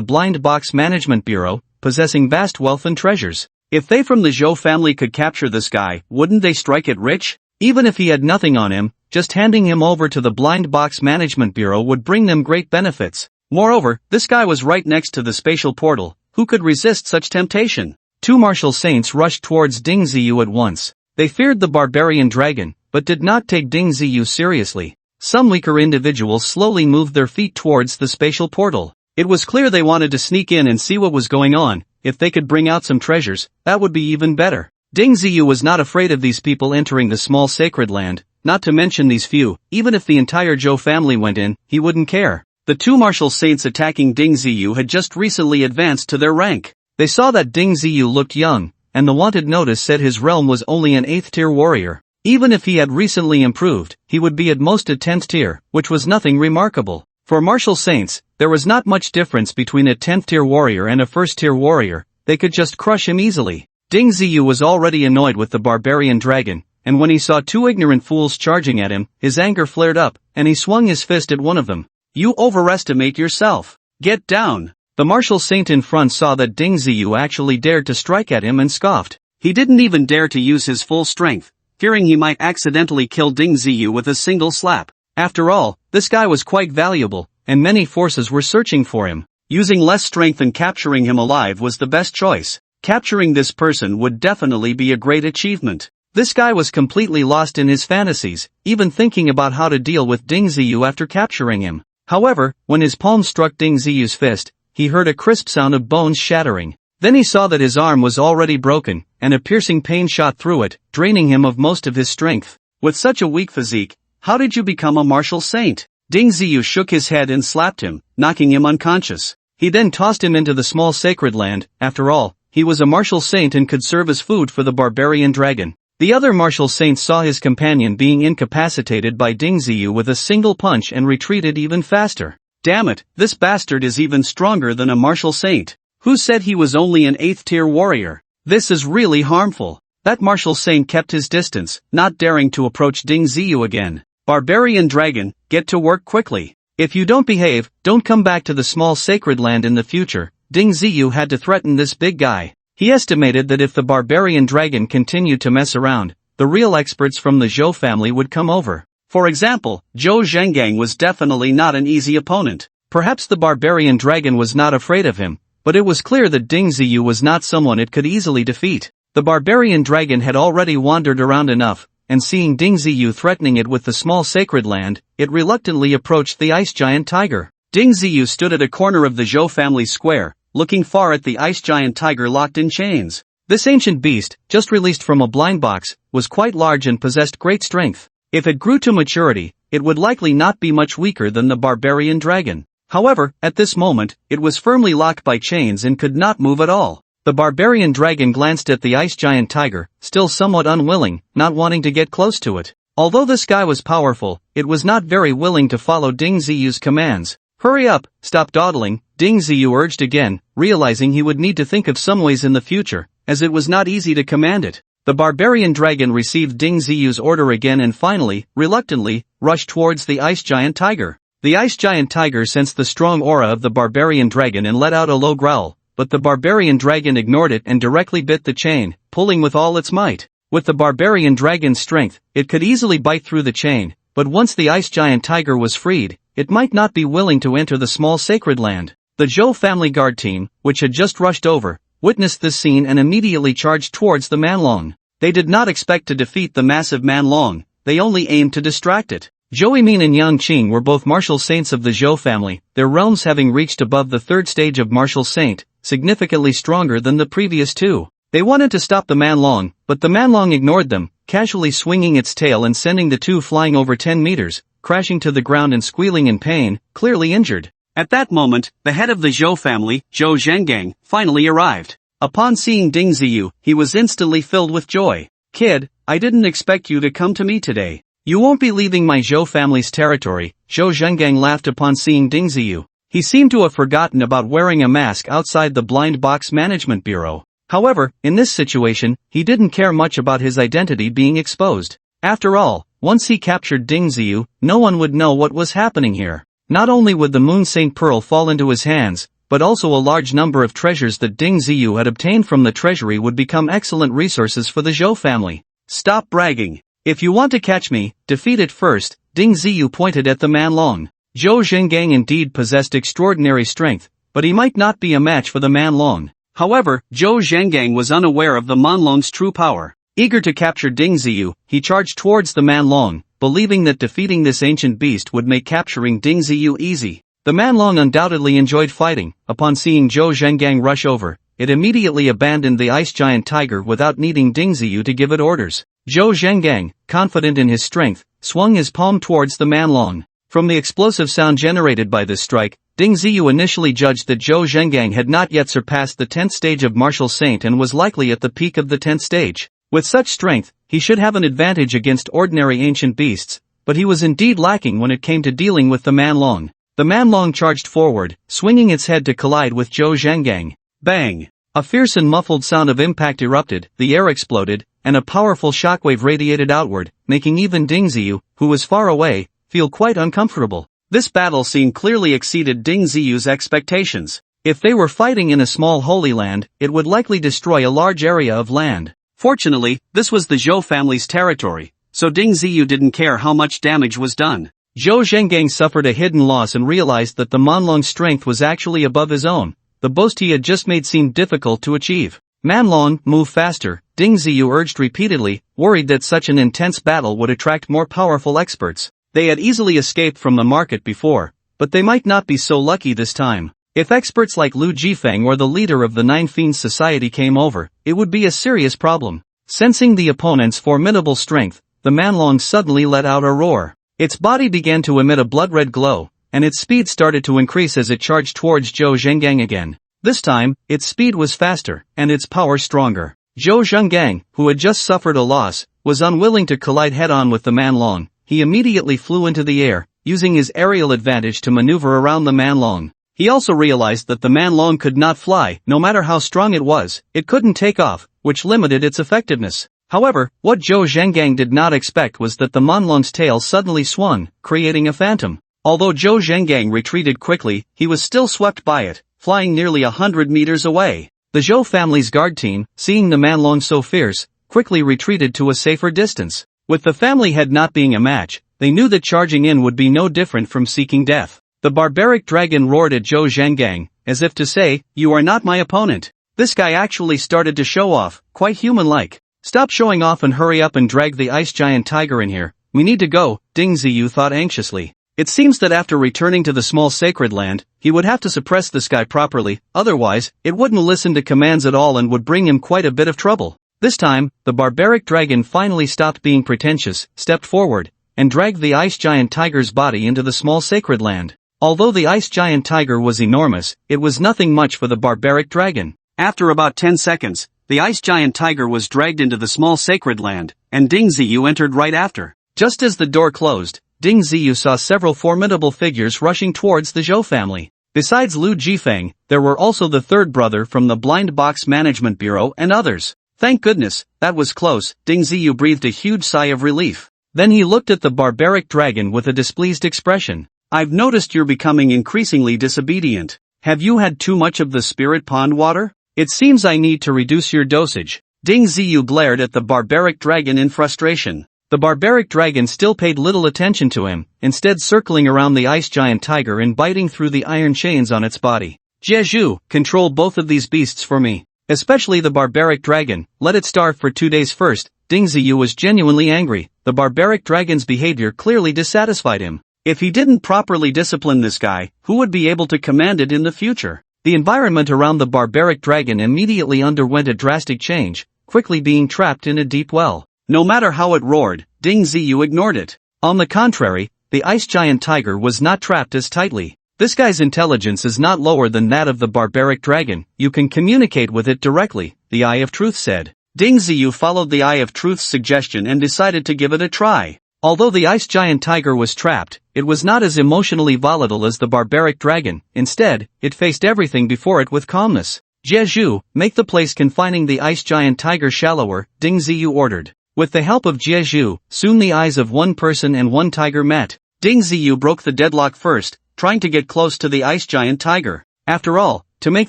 Blind Box Management Bureau, possessing vast wealth and treasures. If they from the Zhou family could capture this guy, wouldn't they strike it rich? Even if he had nothing on him, just handing him over to the Blind Box Management Bureau would bring them great benefits. Moreover, this guy was right next to the spatial portal. Who could resist such temptation? Two martial saints rushed towards Ding Ziyu at once. They feared the barbarian dragon, but did not take Ding Ziyu seriously. Some weaker individuals slowly moved their feet towards the spatial portal. It was clear they wanted to sneak in and see what was going on. If they could bring out some treasures, that would be even better. Ding Ziyu was not afraid of these people entering the small sacred land, not to mention these few. Even if the entire Zhou family went in, he wouldn't care. The two martial saints attacking Ding Ziyu had just recently advanced to their rank. They saw that Ding Ziyu looked young, and the wanted notice said his realm was only an 8th tier warrior. Even if he had recently improved, he would be at most a 10th tier, which was nothing remarkable. For martial saints, there was not much difference between a 10th tier warrior and a 1st tier warrior. They could just crush him easily. Ding Ziyu was already annoyed with the barbarian dragon, and when he saw two ignorant fools charging at him, his anger flared up, and he swung his fist at one of them. You overestimate yourself. Get down. The martial saint in front saw that Ding Ziyu actually dared to strike at him and scoffed. He didn't even dare to use his full strength, fearing he might accidentally kill Ding Ziyu with a single slap. After all, this guy was quite valuable, and many forces were searching for him. Using less strength and capturing him alive was the best choice. Capturing this person would definitely be a great achievement. This guy was completely lost in his fantasies, even thinking about how to deal with Ding Ziyu after capturing him. However, when his palm struck Ding Ziyu's fist, he heard a crisp sound of bones shattering. Then he saw that his arm was already broken, and a piercing pain shot through it, draining him of most of his strength. With such a weak physique, how did you become a martial saint? Ding Ziyu shook his head and slapped him, knocking him unconscious. He then tossed him into the small sacred land. After all, he was a martial saint and could serve as food for the barbarian dragon. The other martial saints saw his companion being incapacitated by Ding Ziyu with a single punch and retreated even faster. Damn it, this bastard is even stronger than a martial saint. Who said he was only an 8th tier warrior? This is really harmful. That martial saint kept his distance, not daring to approach Ding Ziyu again. Barbarian dragon, get to work quickly. If you don't behave, don't come back to the small sacred land in the future. Ding Ziyu had to threaten this big guy. He estimated that if the barbarian dragon continued to mess around, the real experts from the Zhou family would come over. For example, Zhou Zhengang was definitely not an easy opponent. Perhaps the barbarian dragon was not afraid of him, but it was clear that Ding Ziyu was not someone it could easily defeat. The barbarian dragon had already wandered around enough, and seeing Ding Ziyu threatening it with the small sacred land, it reluctantly approached the ice giant tiger. Ding Ziyu stood at a corner of the Zhou family square, looking far at the ice giant tiger locked in chains. This ancient beast, just released from a blind box, was quite large and possessed great strength. If it grew to maturity, it would likely not be much weaker than the barbarian dragon. However, at this moment, it was firmly locked by chains and could not move at all. The barbarian dragon glanced at the ice giant tiger, still somewhat unwilling, not wanting to get close to it. Although this guy was powerful, it was not very willing to follow Ding Ziyu's commands. Hurry up, stop dawdling, Ding Ziyu urged again, realizing he would need to think of some ways in the future, as it was not easy to command it. The The barbarian dragon received Ding Ziyu's order again and finally, reluctantly, rushed towards the ice giant tiger. The ice giant tiger sensed the strong aura of the barbarian dragon and let out a low growl, but the barbarian dragon ignored it and directly bit the chain, pulling with all its might. With the barbarian dragon's strength, it could easily bite through the chain, but once the ice giant tiger was freed, it might not be willing to enter the small sacred land. The Zhou family guard team, which had just rushed over, witnessed this scene and immediately charged towards the Manlong. They did not expect to defeat the massive Manlong, they only aimed to distract it. Zhou Yimin and Yang Qing were both martial saints of the Zhou family, their realms having reached above the third stage of martial saint, significantly stronger than the previous two. They wanted to stop the Manlong, but the Manlong ignored them, casually swinging its tail and sending the two flying over 10 meters, crashing to the ground and squealing in pain, clearly injured. At that moment, the head of the Zhou family, Zhou Zhengang, finally arrived. Upon seeing Ding Ziyu, he was instantly filled with joy. "Kid, I didn't expect you to come to me today. You won't be leaving my Zhou family's territory." Zhou Zhengang laughed upon seeing Ding Ziyu. He seemed to have forgotten about wearing a mask outside the blind box management bureau. However, in this situation, he didn't care much about his identity being exposed. After all, once he captured Ding Ziyu, no one would know what was happening here. Not only would the Moon Saint Pearl fall into his hands, but also a large number of treasures that Ding Ziyu had obtained from the treasury would become excellent resources for the Zhou family. "Stop bragging. If you want to catch me, defeat it first." Ding Ziyu pointed at the Manlong. Zhou Zhengang indeed possessed extraordinary strength, but he might not be a match for the Manlong. However, Zhou Zhengang was unaware of the Manlong's true power. Eager to capture Ding Ziyu, he charged towards the Manlong, believing that defeating this ancient beast would make capturing Ding Ziyu easy. The Manlong undoubtedly enjoyed fighting. Upon seeing Zhou Zhengang rush over, it immediately abandoned the ice giant tiger without needing Ding Ziyu to give it orders. Zhou Zhengang, confident in his strength, swung his palm towards the Manlong. From the explosive sound generated by this strike, Ding Ziyu initially judged that Zhou Zhengang had not yet surpassed the 10th stage of martial saint and was likely at the peak of the 10th stage. With such strength, he should have an advantage against ordinary ancient beasts, but he was indeed lacking when it came to dealing with the Manlong. The Manlong charged forward, swinging its head to collide with Zhou Zhengang. Bang! A fierce and muffled sound of impact erupted, the air exploded, and a powerful shockwave radiated outward, making even Ding Ziyu, who was far away, feel quite uncomfortable. This battle scene clearly exceeded Ding Ziyu's expectations. If they were fighting in a small holy land, it would likely destroy a large area of land. Fortunately, this was the Zhou family's territory, so Ding Ziyu didn't care how much damage was done. Zhou Zhengang suffered a hidden loss and realized that the Manlong's strength was actually above his own. The boast he had just made seemed difficult to achieve. "Manlong, move faster," Ding Ziyu urged repeatedly, worried that such an intense battle would attract more powerful experts. They had easily escaped from the market before, but they might not be so lucky this time. If experts like Lu Jifeng or the leader of the Nine Fiends Society came over, it would be a serious problem. Sensing the opponent's formidable strength, the Manlong suddenly let out a roar. Its body began to emit a blood-red glow, and its speed started to increase as it charged towards Zhou Zhengang again. This time, its speed was faster, and its power stronger. Zhou Zhengang, who had just suffered a loss, was unwilling to collide head-on with the Manlong. He immediately flew into the air, using his aerial advantage to maneuver around the Manlong. He also realized that the Manlong could not fly, no matter how strong it couldn't take off, which limited its effectiveness. However, what Zhou Zhengang did not expect was that the Manlong's tail suddenly swung, creating a phantom. Although Zhou Zhengang retreated quickly, he was still swept by it, flying nearly 100 meters away. The Zhou family's guard team, seeing the Manlong so fierce, quickly retreated to a safer distance. With the family head not being a match, they knew that charging in would be no different from seeking death. The barbaric dragon roared at Zhou Zhengang, as if to say, "You are not my opponent." This guy actually started to show off, quite human-like. "Stop showing off and hurry up and drag the ice giant tiger in here. We need to go," Ding Ziyu thought anxiously. It seems that after returning to the small sacred land, he would have to suppress this guy properly, otherwise, it wouldn't listen to commands at all and would bring him quite a bit of trouble. This time, the barbaric dragon finally stopped being pretentious, stepped forward, and dragged the ice giant tiger's body into the small sacred land. Although the ice giant tiger was enormous, it was nothing much for the barbaric dragon. After about 10 seconds, the ice giant tiger was dragged into the small sacred land, and Ding Ziyu entered right after. Just as the door closed, Ding Ziyu saw several formidable figures rushing towards the Zhou family. Besides Lu Jifeng, there were also the third brother from the Blind Box Management Bureau and others. Thank goodness, that was close. Ding Ziyu breathed a huge sigh of relief. Then he looked at the barbaric dragon with a displeased expression. I've noticed you're becoming increasingly disobedient. Have you had too much of the spirit pond water? It seems I need to reduce your dosage. Ding Ziyu glared at the barbaric dragon in frustration. The barbaric dragon still paid little attention to him, instead circling around the ice giant tiger and biting through the iron chains on its body. Jeju, control both of these beasts for me. Especially the barbaric dragon, let it starve for 2 days first. Ding Ziyu was genuinely angry. The barbaric dragon's behavior clearly dissatisfied him. If he didn't properly discipline this guy, who would be able to command it in the future? The environment around the barbaric dragon immediately underwent a drastic change, quickly being trapped in a deep well. No matter how it roared, Ding Ziyu ignored it. On the contrary, the ice giant tiger was not trapped as tightly. This guy's intelligence is not lower than that of the barbaric dragon, you can communicate with it directly, the Eye of Truth said. Ding Ziyu followed the Eye of Truth's suggestion and decided to give it a try. Although the ice giant tiger was trapped, it was not as emotionally volatile as the barbaric dragon. Instead, it faced everything before it with calmness. Jeju, make the place confining the ice giant tiger shallower, Ding Ziyu ordered. With the help of Jeju, soon the eyes of one person and one tiger met. Ding Ziyu broke the deadlock first, trying to get close to the ice giant tiger. After all, to make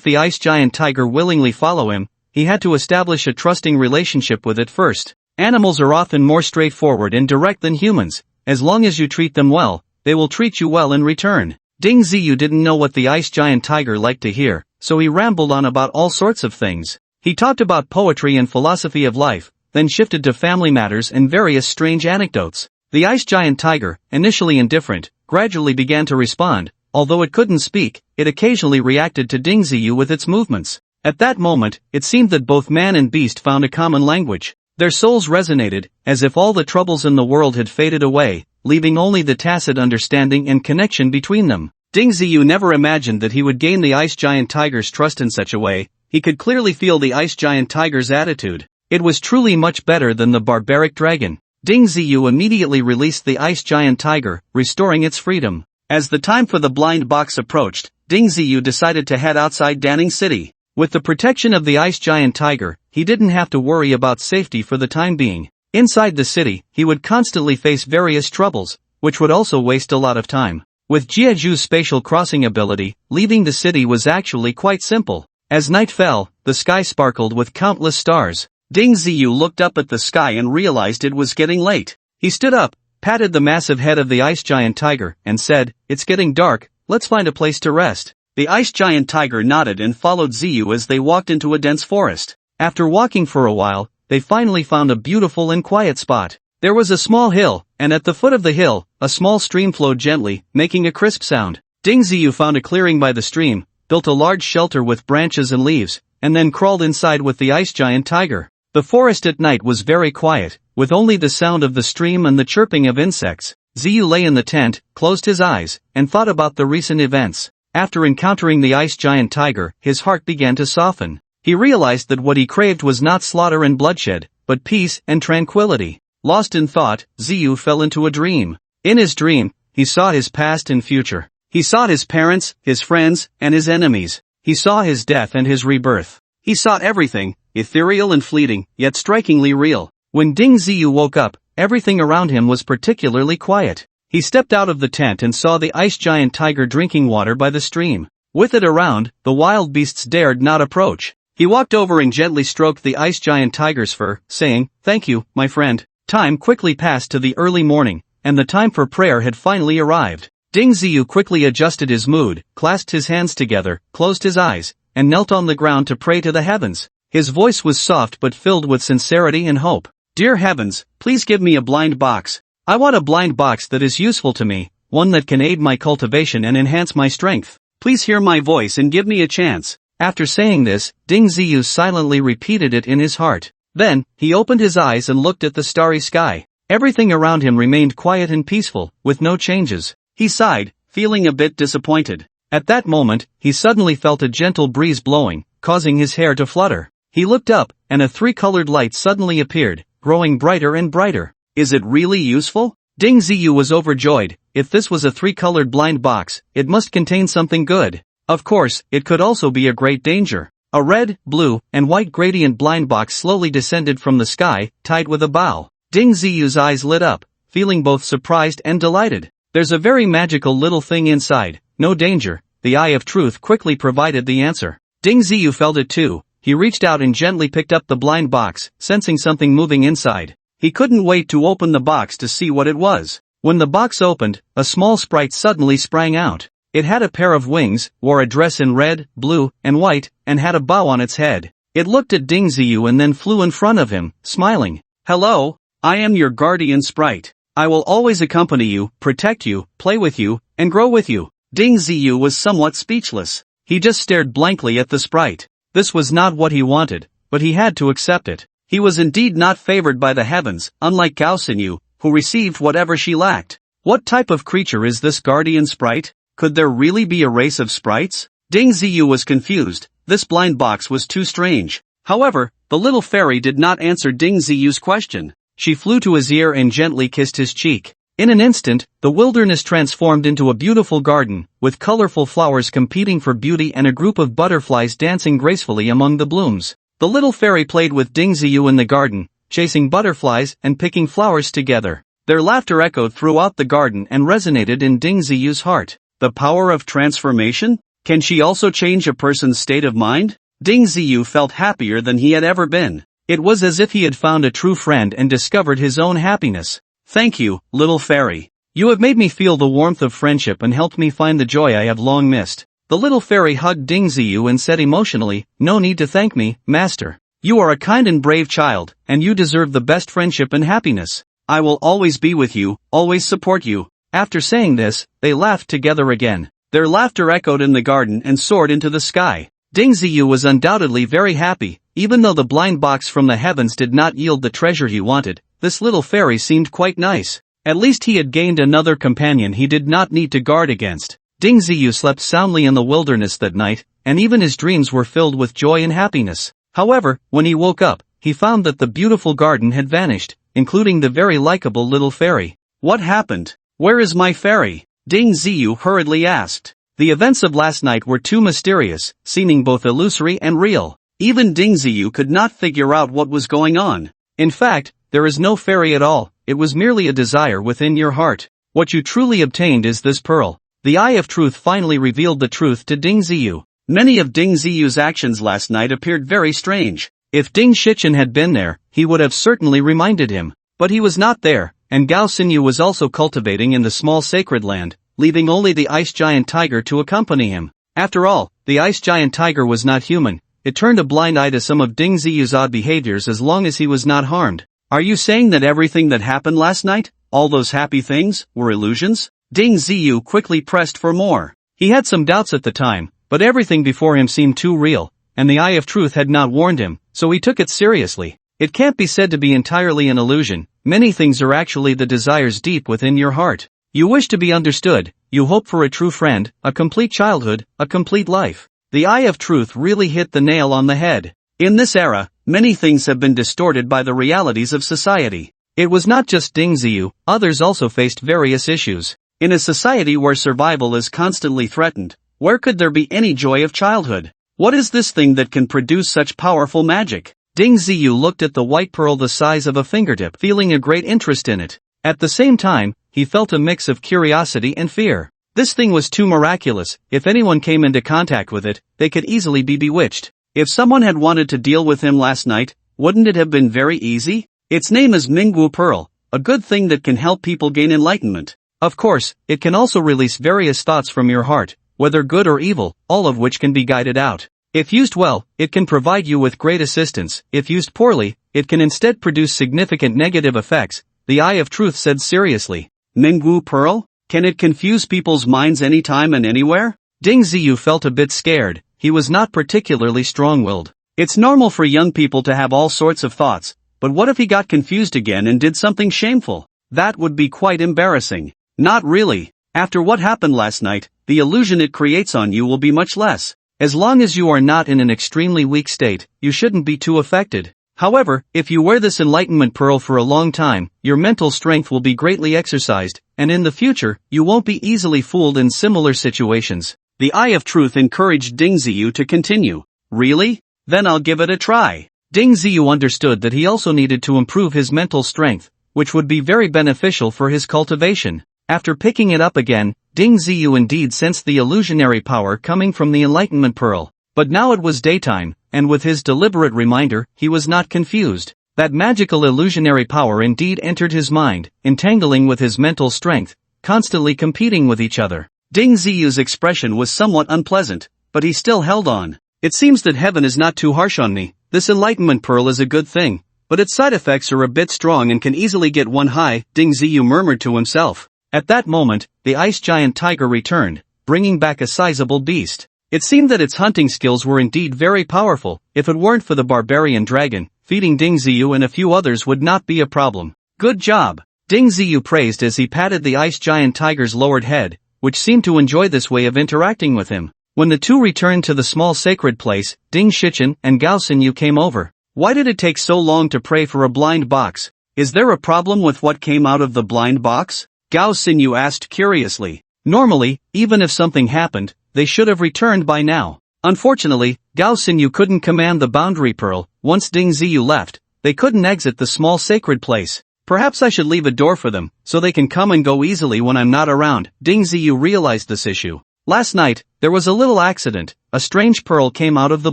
the ice giant tiger willingly follow him, he had to establish a trusting relationship with it first. Animals are often more straightforward and direct than humans. As long as you treat them well, they will treat you well in return. Ding Ziyu didn't know what the ice giant tiger liked to hear, so he rambled on about all sorts of things. He talked about poetry and philosophy of life, then shifted to family matters and various strange anecdotes. The ice giant tiger, initially indifferent, gradually began to respond. Although it couldn't speak, it occasionally reacted to Ding Ziyu with its movements. At that moment, it seemed that both man and beast found a common language. Their souls resonated, as if all the troubles in the world had faded away, leaving only the tacit understanding and connection between them. Ding Ziyu never imagined that he would gain the ice giant tiger's trust in such a way. He could clearly feel the ice giant tiger's attitude. It was truly much better than the barbaric dragon. Ding Ziyu immediately released the ice giant tiger, restoring its freedom. As the time for the blind box approached, Ding Ziyu decided to head outside Danning City. With the protection of the ice giant tiger, he didn't have to worry about safety for the time being. Inside the city, he would constantly face various troubles, which would also waste a lot of time. With Jeju's spatial crossing ability, leaving the city was actually quite simple. As night fell, the sky sparkled with countless stars. Ding Ziyu looked up at the sky and realized it was getting late. He stood up, patted the massive head of the ice giant tiger, and said, "It's getting dark, let's find a place to rest." The ice giant tiger nodded and followed Ziyu as they walked into a dense forest. After walking for a while, they finally found a beautiful and quiet spot. There was a small hill, and at the foot of the hill, a small stream flowed gently, making a crisp sound. Ding Ziyu found a clearing by the stream, built a large shelter with branches and leaves, and then crawled inside with the ice giant tiger. The forest at night was very quiet, with only the sound of the stream and the chirping of insects. Ziyu lay in the tent, closed his eyes, and thought about the recent events. After encountering the ice giant tiger, his heart began to soften. He realized that what he craved was not slaughter and bloodshed, but peace and tranquility. Lost in thought, Ziyu fell into a dream. In his dream, he saw his past and future. He saw his parents, his friends, and his enemies. He saw his death and his rebirth. He saw everything, ethereal and fleeting, yet strikingly real. When Ding Ziyu woke up, everything around him was particularly quiet. He stepped out of the tent and saw the ice giant tiger drinking water by the stream. With it around, the wild beasts dared not approach. He walked over and gently stroked the ice giant tiger's fur, saying, "Thank you, my friend." Time quickly passed to the early morning, and the time for prayer had finally arrived. Ding Ziyu quickly adjusted his mood, clasped his hands together, closed his eyes, and knelt on the ground to pray to the heavens. His voice was soft but filled with sincerity and hope. "Dear heavens, please give me a blind box. I want a blind box that is useful to me, one that can aid my cultivation and enhance my strength. Please hear my voice and give me a chance." After saying this, Ding Ziyu silently repeated it in his heart. Then, he opened his eyes and looked at the starry sky. Everything around him remained quiet and peaceful, with no changes. He sighed, feeling a bit disappointed. At that moment, he suddenly felt a gentle breeze blowing, causing his hair to flutter. He looked up, and a three-colored light suddenly appeared, growing brighter and brighter. "Is it really useful?" Ding Ziyu was overjoyed. If this was a three-colored blind box, it must contain something good. Of course, it could also be a great danger. A red, blue, and white gradient blind box slowly descended from the sky, tied with a bow. Ding Ziyu's eyes lit up, feeling both surprised and delighted. There's a very magical little thing inside, no danger, the Eye of Truth quickly provided the answer. Ding Ziyu felt it too. He reached out and gently picked up the blind box, sensing something moving inside. He couldn't wait to open the box to see what it was. When the box opened, a small sprite suddenly sprang out. It had a pair of wings, wore a dress in red, blue, and white, and had a bow on its head. It looked at Ding Ziyu and then flew in front of him, smiling. Hello, I am your guardian sprite. I will always accompany you, protect you, play with you, and grow with you. Ding Ziyu was somewhat speechless. He just stared blankly at the sprite. This was not what he wanted, but he had to accept it. He was indeed not favored by the heavens, unlike Gao Xinyu, who received whatever she lacked. What type of creature is this guardian sprite? Could there really be a race of sprites? Ding Ziyu was confused. This blind box was too strange. However, the little fairy did not answer Ding Ziyu's question. She flew to his ear and gently kissed his cheek. In an instant, the wilderness transformed into a beautiful garden, with colorful flowers competing for beauty and a group of butterflies dancing gracefully among the blooms. The little fairy played with Ding Ziyu in the garden, chasing butterflies and picking flowers together. Their laughter echoed throughout the garden and resonated in Ding Ziyu's heart. The power of transformation? Can she also change a person's state of mind? Ding Ziyu felt happier than he had ever been. It was as if he had found a true friend and discovered his own happiness. Thank you, little fairy. You have made me feel the warmth of friendship and helped me find the joy I have long missed. The little fairy hugged Ding Ziyu and said emotionally, no need to thank me, master. You are a kind and brave child, and you deserve the best friendship and happiness. I will always be with you, always support you. After saying this, they laughed together again. Their laughter echoed in the garden and soared into the sky. Ding Ziyu was undoubtedly very happy. Even though the blind box from the heavens did not yield the treasure he wanted, this little fairy seemed quite nice. At least he had gained another companion he did not need to guard against. Ding Ziyu slept soundly in the wilderness that night, and even his dreams were filled with joy and happiness. However, when he woke up, he found that the beautiful garden had vanished, including the very likable little fairy. What happened? Where is my fairy? Ding Ziyu hurriedly asked. The events of last night were too mysterious, seeming both illusory and real. Even Ding Ziyu could not figure out what was going on. In fact, there is no fairy at all, it was merely a desire within your heart. What you truly obtained is this pearl. The Eye of Truth finally revealed the truth to Ding Ziyu. Many of Ding Ziyu's actions last night appeared very strange. If Ding Shichen had been there, he would have certainly reminded him. But he was not there, and Gao Xinyu was also cultivating in the small sacred land, leaving only the ice giant tiger to accompany him. After all, the ice giant tiger was not human. It turned a blind eye to some of Ding Ziyu's odd behaviors as long as he was not harmed. Are you saying that everything that happened last night, all those happy things, were illusions? Ding Ziyu quickly pressed for more. He had some doubts at the time, but everything before him seemed too real, and the Eye of Truth had not warned him, so he took it seriously. It can't be said to be entirely an illusion. Many things are actually the desires deep within your heart. You wish to be understood, you hope for a true friend, a complete childhood, a complete life. The Eye of Truth really hit the nail on the head. In this era, many things have been distorted by the realities of society. It was not just Ding Ziyu, others also faced various issues. In a society where survival is constantly threatened, where could there be any joy of childhood? What is this thing that can produce such powerful magic? Ding Ziyu looked at the white pearl the size of a fingertip, feeling a great interest in it. At the same time, he felt a mix of curiosity and fear. This thing was too miraculous. If anyone came into contact with it, they could easily be bewitched. If someone had wanted to deal with him last night, wouldn't it have been very easy? Its name is Mingwu Pearl, a good thing that can help people gain enlightenment. Of course, it can also release various thoughts from your heart, whether good or evil, all of which can be guided out. If used well, it can provide you with great assistance. If used poorly, it can instead produce significant negative effects, the Eye of Truth said seriously. Mingwu Pearl? Can it confuse people's minds anytime and anywhere? Ding Ziyu felt a bit scared. He was not particularly strong-willed. It's normal for young people to have all sorts of thoughts, but what if he got confused again and did something shameful? That would be quite embarrassing. Not really. After what happened last night, the illusion it creates on you will be much less. As long as you are not in an extremely weak state, you shouldn't be too affected. However, if you wear this enlightenment pearl for a long time, your mental strength will be greatly exercised, and in the future, you won't be easily fooled in similar situations. The Eye of Truth encouraged Ding Ziyu to continue. Really? Then I'll give it a try. Ding Ziyu understood that he also needed to improve his mental strength, which would be very beneficial for his cultivation. After picking it up again, Ding Ziyu indeed sensed the illusionary power coming from the Enlightenment Pearl. But now it was daytime, and with his deliberate reminder, he was not confused. That magical illusionary power indeed entered his mind, entangling with his mental strength, constantly competing with each other. Ding Ziyu's expression was somewhat unpleasant, but he still held on. It seems that heaven is not too harsh on me. This Enlightenment Pearl is a good thing, but its side effects are a bit strong and can easily get one high, Ding Ziyu murmured to himself. At that moment, the ice giant tiger returned, bringing back a sizable beast. It seemed that its hunting skills were indeed very powerful. If it weren't for the barbarian dragon, feeding Ding Ziyu and a few others would not be a problem. Good job! Ding Ziyu praised as he patted the ice giant tiger's lowered head, which seemed to enjoy this way of interacting with him. When the two returned to the small sacred place, Ding Shichen and Gao Xinyu came over. Why did it take so long to pray for a blind box? Is there a problem with what came out of the blind box? Gao Xinyu asked curiously. Normally, even if something happened, they should have returned by now. Unfortunately, Gao Xinyu couldn't command the boundary pearl. Once Ding Ziyu left, they couldn't exit the small sacred place. Perhaps I should leave a door for them, so they can come and go easily when I'm not around. Ding Ziyu realized this issue. Last night, there was a little accident. A strange pearl came out of the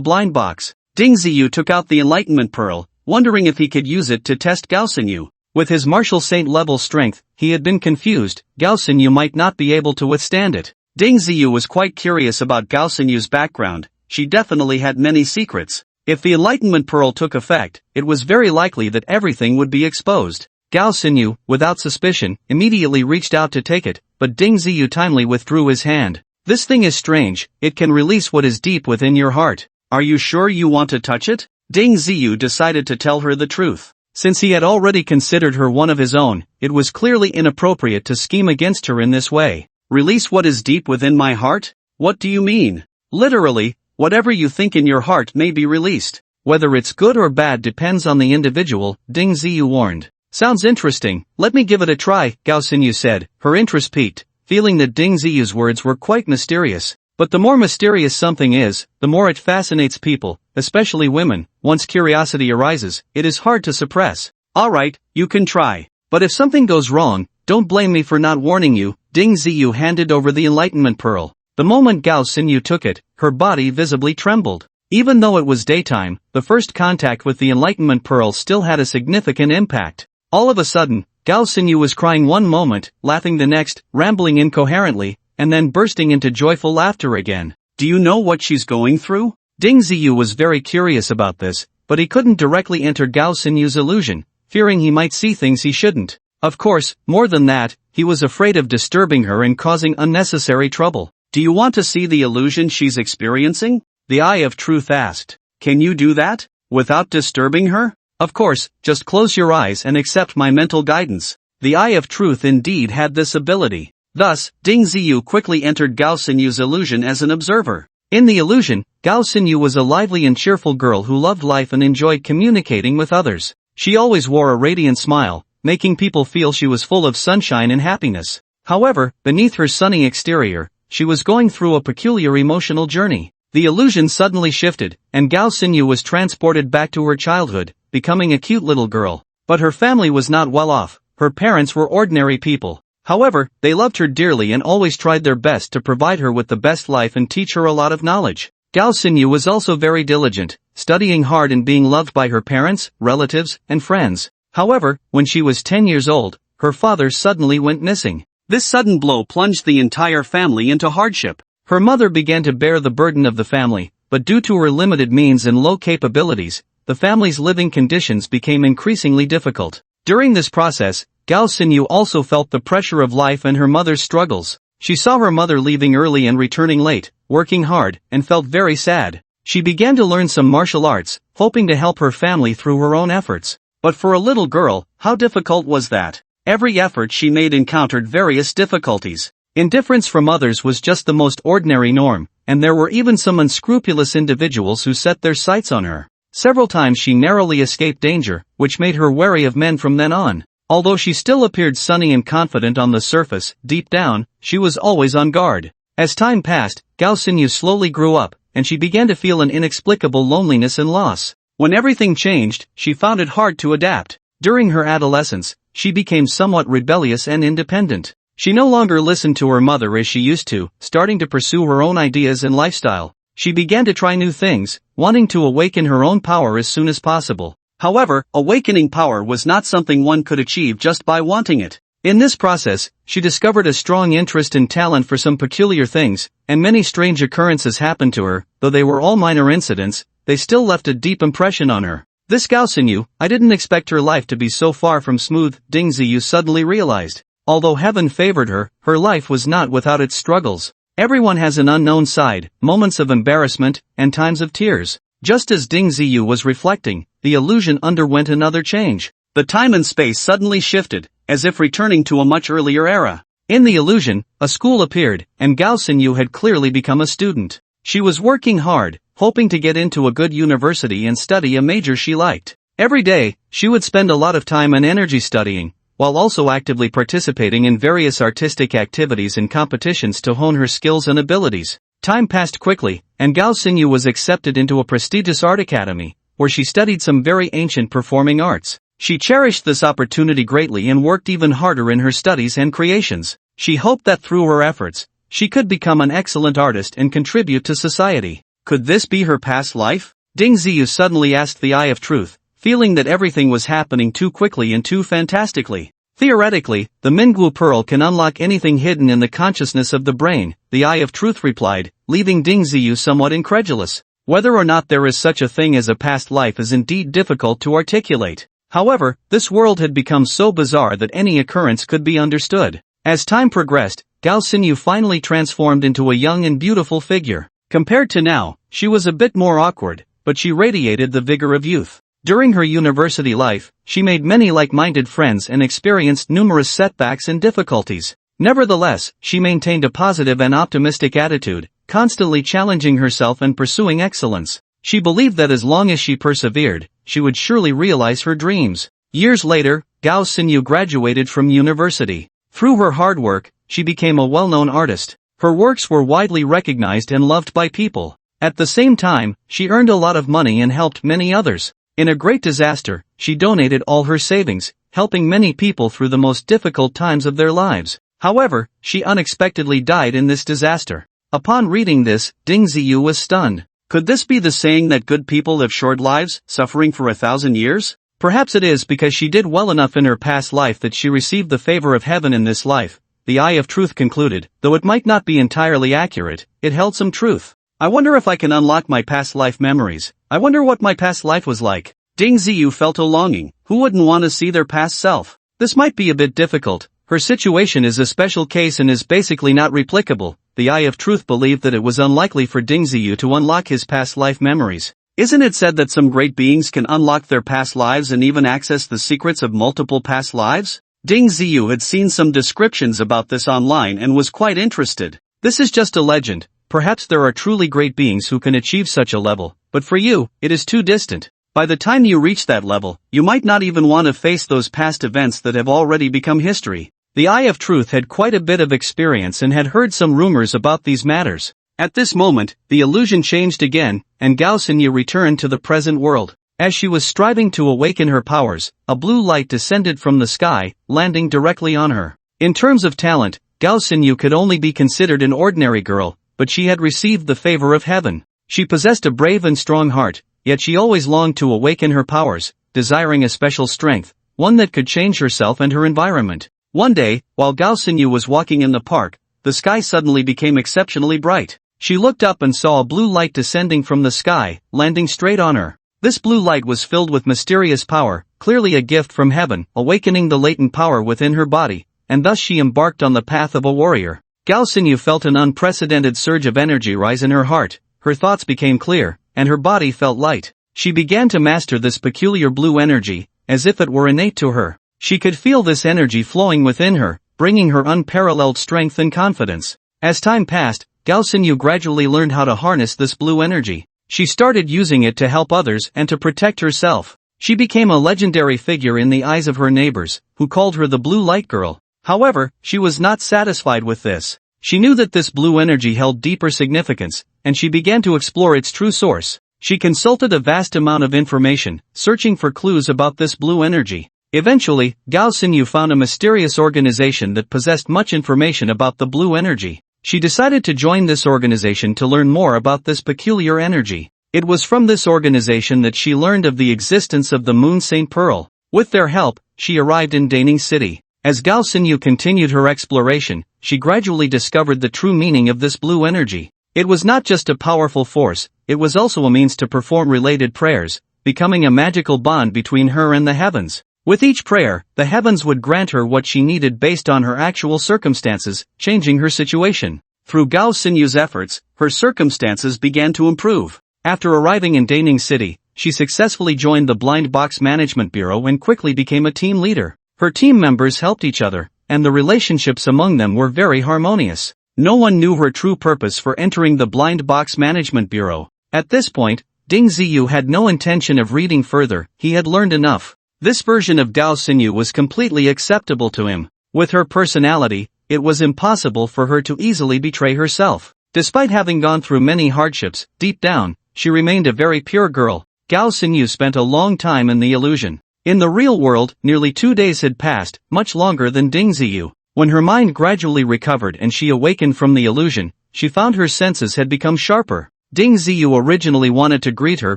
blind box. Ding Ziyu took out the Enlightenment Pearl, wondering if he could use it to test Gao Xinyu. With his martial saint level strength, he had been confused. Gao Xinyu might not be able to withstand it. Ding Ziyu was quite curious about Gao Xinyu's background. She definitely had many secrets. If the Enlightenment Pearl took effect, it was very likely that everything would be exposed. Gao Xinyu, without suspicion, immediately reached out to take it, but Ding Ziyu timely withdrew his hand. This thing is strange, it can release what is deep within your heart. Are you sure you want to touch it? Ding Ziyu decided to tell her the truth. Since he had already considered her one of his own, it was clearly inappropriate to scheme against her in this way. Release what is deep within my heart? What do you mean? Literally, whatever you think in your heart may be released. Whether it's good or bad depends on the individual, Ding Ziyu warned. Sounds interesting, let me give it a try, Gao Xinyu said, her interest piqued, feeling that Ding Ziyu's words were quite mysterious. But the more mysterious something is, the more it fascinates people, especially women. Once curiosity arises, it is hard to suppress. Alright, you can try. But if something goes wrong, don't blame me for not warning you. Ding Ziyu handed over the Enlightenment Pearl. The moment Gao Xinyu took it, her body visibly trembled. Even though it was daytime, the first contact with the Enlightenment Pearl still had a significant impact. All of a sudden, Gao Xinyu was crying one moment, laughing the next, rambling incoherently, and then bursting into joyful laughter again. Do you know what she's going through? Ding Ziyu was very curious about this, but he couldn't directly enter Gao Xinyu's illusion, fearing he might see things he shouldn't. Of course, more than that, he was afraid of disturbing her and causing unnecessary trouble. Do you want to see the illusion she's experiencing? The Eye of Truth asked. Can you do that? Without disturbing her? Of course, just close your eyes and accept my mental guidance. The Eye of Truth indeed had this ability. Thus, Ding Ziyu quickly entered Gao Xinyu's illusion as an observer. In the illusion, Gao Xinyu was a lively and cheerful girl who loved life and enjoyed communicating with others. She always wore a radiant smile, making people feel she was full of sunshine and happiness. However, beneath her sunny exterior, she was going through a peculiar emotional journey. The illusion suddenly shifted, and Gao Xinyu was transported back to her childhood, becoming a cute little girl. But her family was not well off. Her parents were ordinary people. However, they loved her dearly and always tried their best to provide her with the best life and teach her a lot of knowledge. Gao Xinyu was also very diligent, studying hard and being loved by her parents, relatives, and friends. However, when she was 10 years old, her father suddenly went missing. This sudden blow plunged the entire family into hardship. Her mother began to bear the burden of the family, but due to her limited means and low capabilities, the family's living conditions became increasingly difficult. During this process, Gao Xinyu also felt the pressure of life and her mother's struggles. She saw her mother leaving early and returning late, working hard, and felt very sad. She began to learn some martial arts, hoping to help her family through her own efforts. But for a little girl, how difficult was that? Every effort she made encountered various difficulties. Indifference from others was just the most ordinary norm, and there were even some unscrupulous individuals who set their sights on her. Several times she narrowly escaped danger, which made her wary of men from then on. Although she still appeared sunny and confident on the surface, deep down, she was always on guard. As time passed, Gao Xinyu slowly grew up, and she began to feel an inexplicable loneliness and loss. When everything changed, she found it hard to adapt. During her adolescence, she became somewhat rebellious and independent. She no longer listened to her mother as she used to, starting to pursue her own ideas and lifestyle. She began to try new things, wanting to awaken her own power as soon as possible. However, awakening power was not something one could achieve just by wanting it. In this process, she discovered a strong interest and talent for some peculiar things, and many strange occurrences happened to her. Though they were all minor incidents, they still left a deep impression on her. This Gao Xinyu, I didn't expect her life to be so far from smooth, Ding Ziyu suddenly realized. Although heaven favored her, her life was not without its struggles. Everyone has an unknown side, moments of embarrassment, and times of tears. Just as Ding Ziyu was reflecting, the illusion underwent another change. The time and space suddenly shifted, as if returning to a much earlier era. In the illusion, a school appeared, and Gao Xinyu had clearly become a student. She was working hard, hoping to get into a good university and study a major she liked. Every day, she would spend a lot of time and energy studying, while also actively participating in various artistic activities and competitions to hone her skills and abilities. Time passed quickly, and Gao Xinyu was accepted into a prestigious art academy, where she studied some very ancient performing arts. She cherished this opportunity greatly and worked even harder in her studies and creations. She hoped that through her efforts, she could become an excellent artist and contribute to society. Could this be her past life? Ding Ziyu suddenly asked the Eye of Truth, feeling that everything was happening too quickly and too fantastically. Theoretically, the Minggu Pearl can unlock anything hidden in the consciousness of the brain, the Eye of Truth replied, leaving Ding Ziyu somewhat incredulous. Whether or not there is such a thing as a past life is indeed difficult to articulate. However, this world had become so bizarre that any occurrence could be understood. As time progressed, Gao Xinyu finally transformed into a young and beautiful figure. Compared to now, she was a bit more awkward, but she radiated the vigor of youth. During her university life, she made many like-minded friends and experienced numerous setbacks and difficulties. Nevertheless, she maintained a positive and optimistic attitude, constantly challenging herself and pursuing excellence. She believed that as long as she persevered, she would surely realize her dreams. Years later, Gao Xinyu graduated from university. Through her hard work, she became a well-known artist. Her works were widely recognized and loved by people. At the same time, she earned a lot of money and helped many others. In a great disaster, she donated all her savings, helping many people through the most difficult times of their lives. However, she unexpectedly died in this disaster. Upon reading this, Ding Ziyu was stunned. Could this be the saying that good people live short lives, suffering for 1,000 years? Perhaps it is because she did well enough in her past life that she received the favor of heaven in this life, the Eye of Truth concluded. Though it might not be entirely accurate, it held some truth. I wonder if I can unlock my past life memories. I wonder what my past life was like. Ding Ziyu felt a longing. Who wouldn't want to see their past self? This might be a bit difficult. Her situation is a special case and is basically not replicable. The Eye of Truth believed that it was unlikely for Ding Ziyu to unlock his past life memories. Isn't it said that some great beings can unlock their past lives and even access the secrets of multiple past lives? Ding Ziyu had seen some descriptions about this online and was quite interested. This is just a legend. Perhaps there are truly great beings who can achieve such a level, but for you, it is too distant. By the time you reach that level, you might not even want to face those past events that have already become history. The Eye of Truth had quite a bit of experience and had heard some rumors about these matters. At this moment, the illusion changed again, and Gao Xinyu returned to the present world. As she was striving to awaken her powers, a blue light descended from the sky, landing directly on her. In terms of talent, Gao Xinyu could only be considered an ordinary girl, but she had received the favor of heaven. She possessed a brave and strong heart, yet she always longed to awaken her powers, desiring a special strength, one that could change herself and her environment. One day, while Gao Xinyu was walking in the park, the sky suddenly became exceptionally bright. She looked up and saw a blue light descending from the sky, landing straight on her. This blue light was filled with mysterious power, clearly a gift from heaven, awakening the latent power within her body, and thus she embarked on the path of a warrior. Gao Xinyu felt an unprecedented surge of energy rise in her heart, her thoughts became clear, and her body felt light. She began to master this peculiar blue energy, as if it were innate to her. She could feel this energy flowing within her, bringing her unparalleled strength and confidence. As time passed, Gao Xinyu gradually learned how to harness this blue energy. She started using it to help others and to protect herself. She became a legendary figure in the eyes of her neighbors, who called her the Blue Light Girl. However, she was not satisfied with this. She knew that this blue energy held deeper significance, and she began to explore its true source. She consulted a vast amount of information, searching for clues about this blue energy. Eventually, Gao Xinyu found a mysterious organization that possessed much information about the blue energy. She decided to join this organization to learn more about this peculiar energy. It was from this organization that she learned of the existence of the Moon Saint Pearl. With their help, she arrived in Daning City. As Gao Xinyu continued her exploration, she gradually discovered the true meaning of this blue energy. It was not just a powerful force, it was also a means to perform related prayers, becoming a magical bond between her and the heavens. With each prayer, the heavens would grant her what she needed based on her actual circumstances, changing her situation. Through Gao Xinyu's efforts, her circumstances began to improve. After arriving in Daning City, she successfully joined the Blind Box Management Bureau and quickly became a team leader. Her team members helped each other, and the relationships among them were very harmonious. No one knew her true purpose for entering the Blind Box Management Bureau. At this point, Ding Ziyu had no intention of reading further, he had learned enough. This version of Gao Xinyu was completely acceptable to him. With her personality, it was impossible for her to easily betray herself. Despite having gone through many hardships, deep down, she remained a very pure girl. Gao Xinyu spent a long time in the illusion. In the real world, nearly 2 days had passed, much longer than Ding Ziyu. When her mind gradually recovered and she awakened from the illusion, she found her senses had become sharper. Ding Ziyu originally wanted to greet her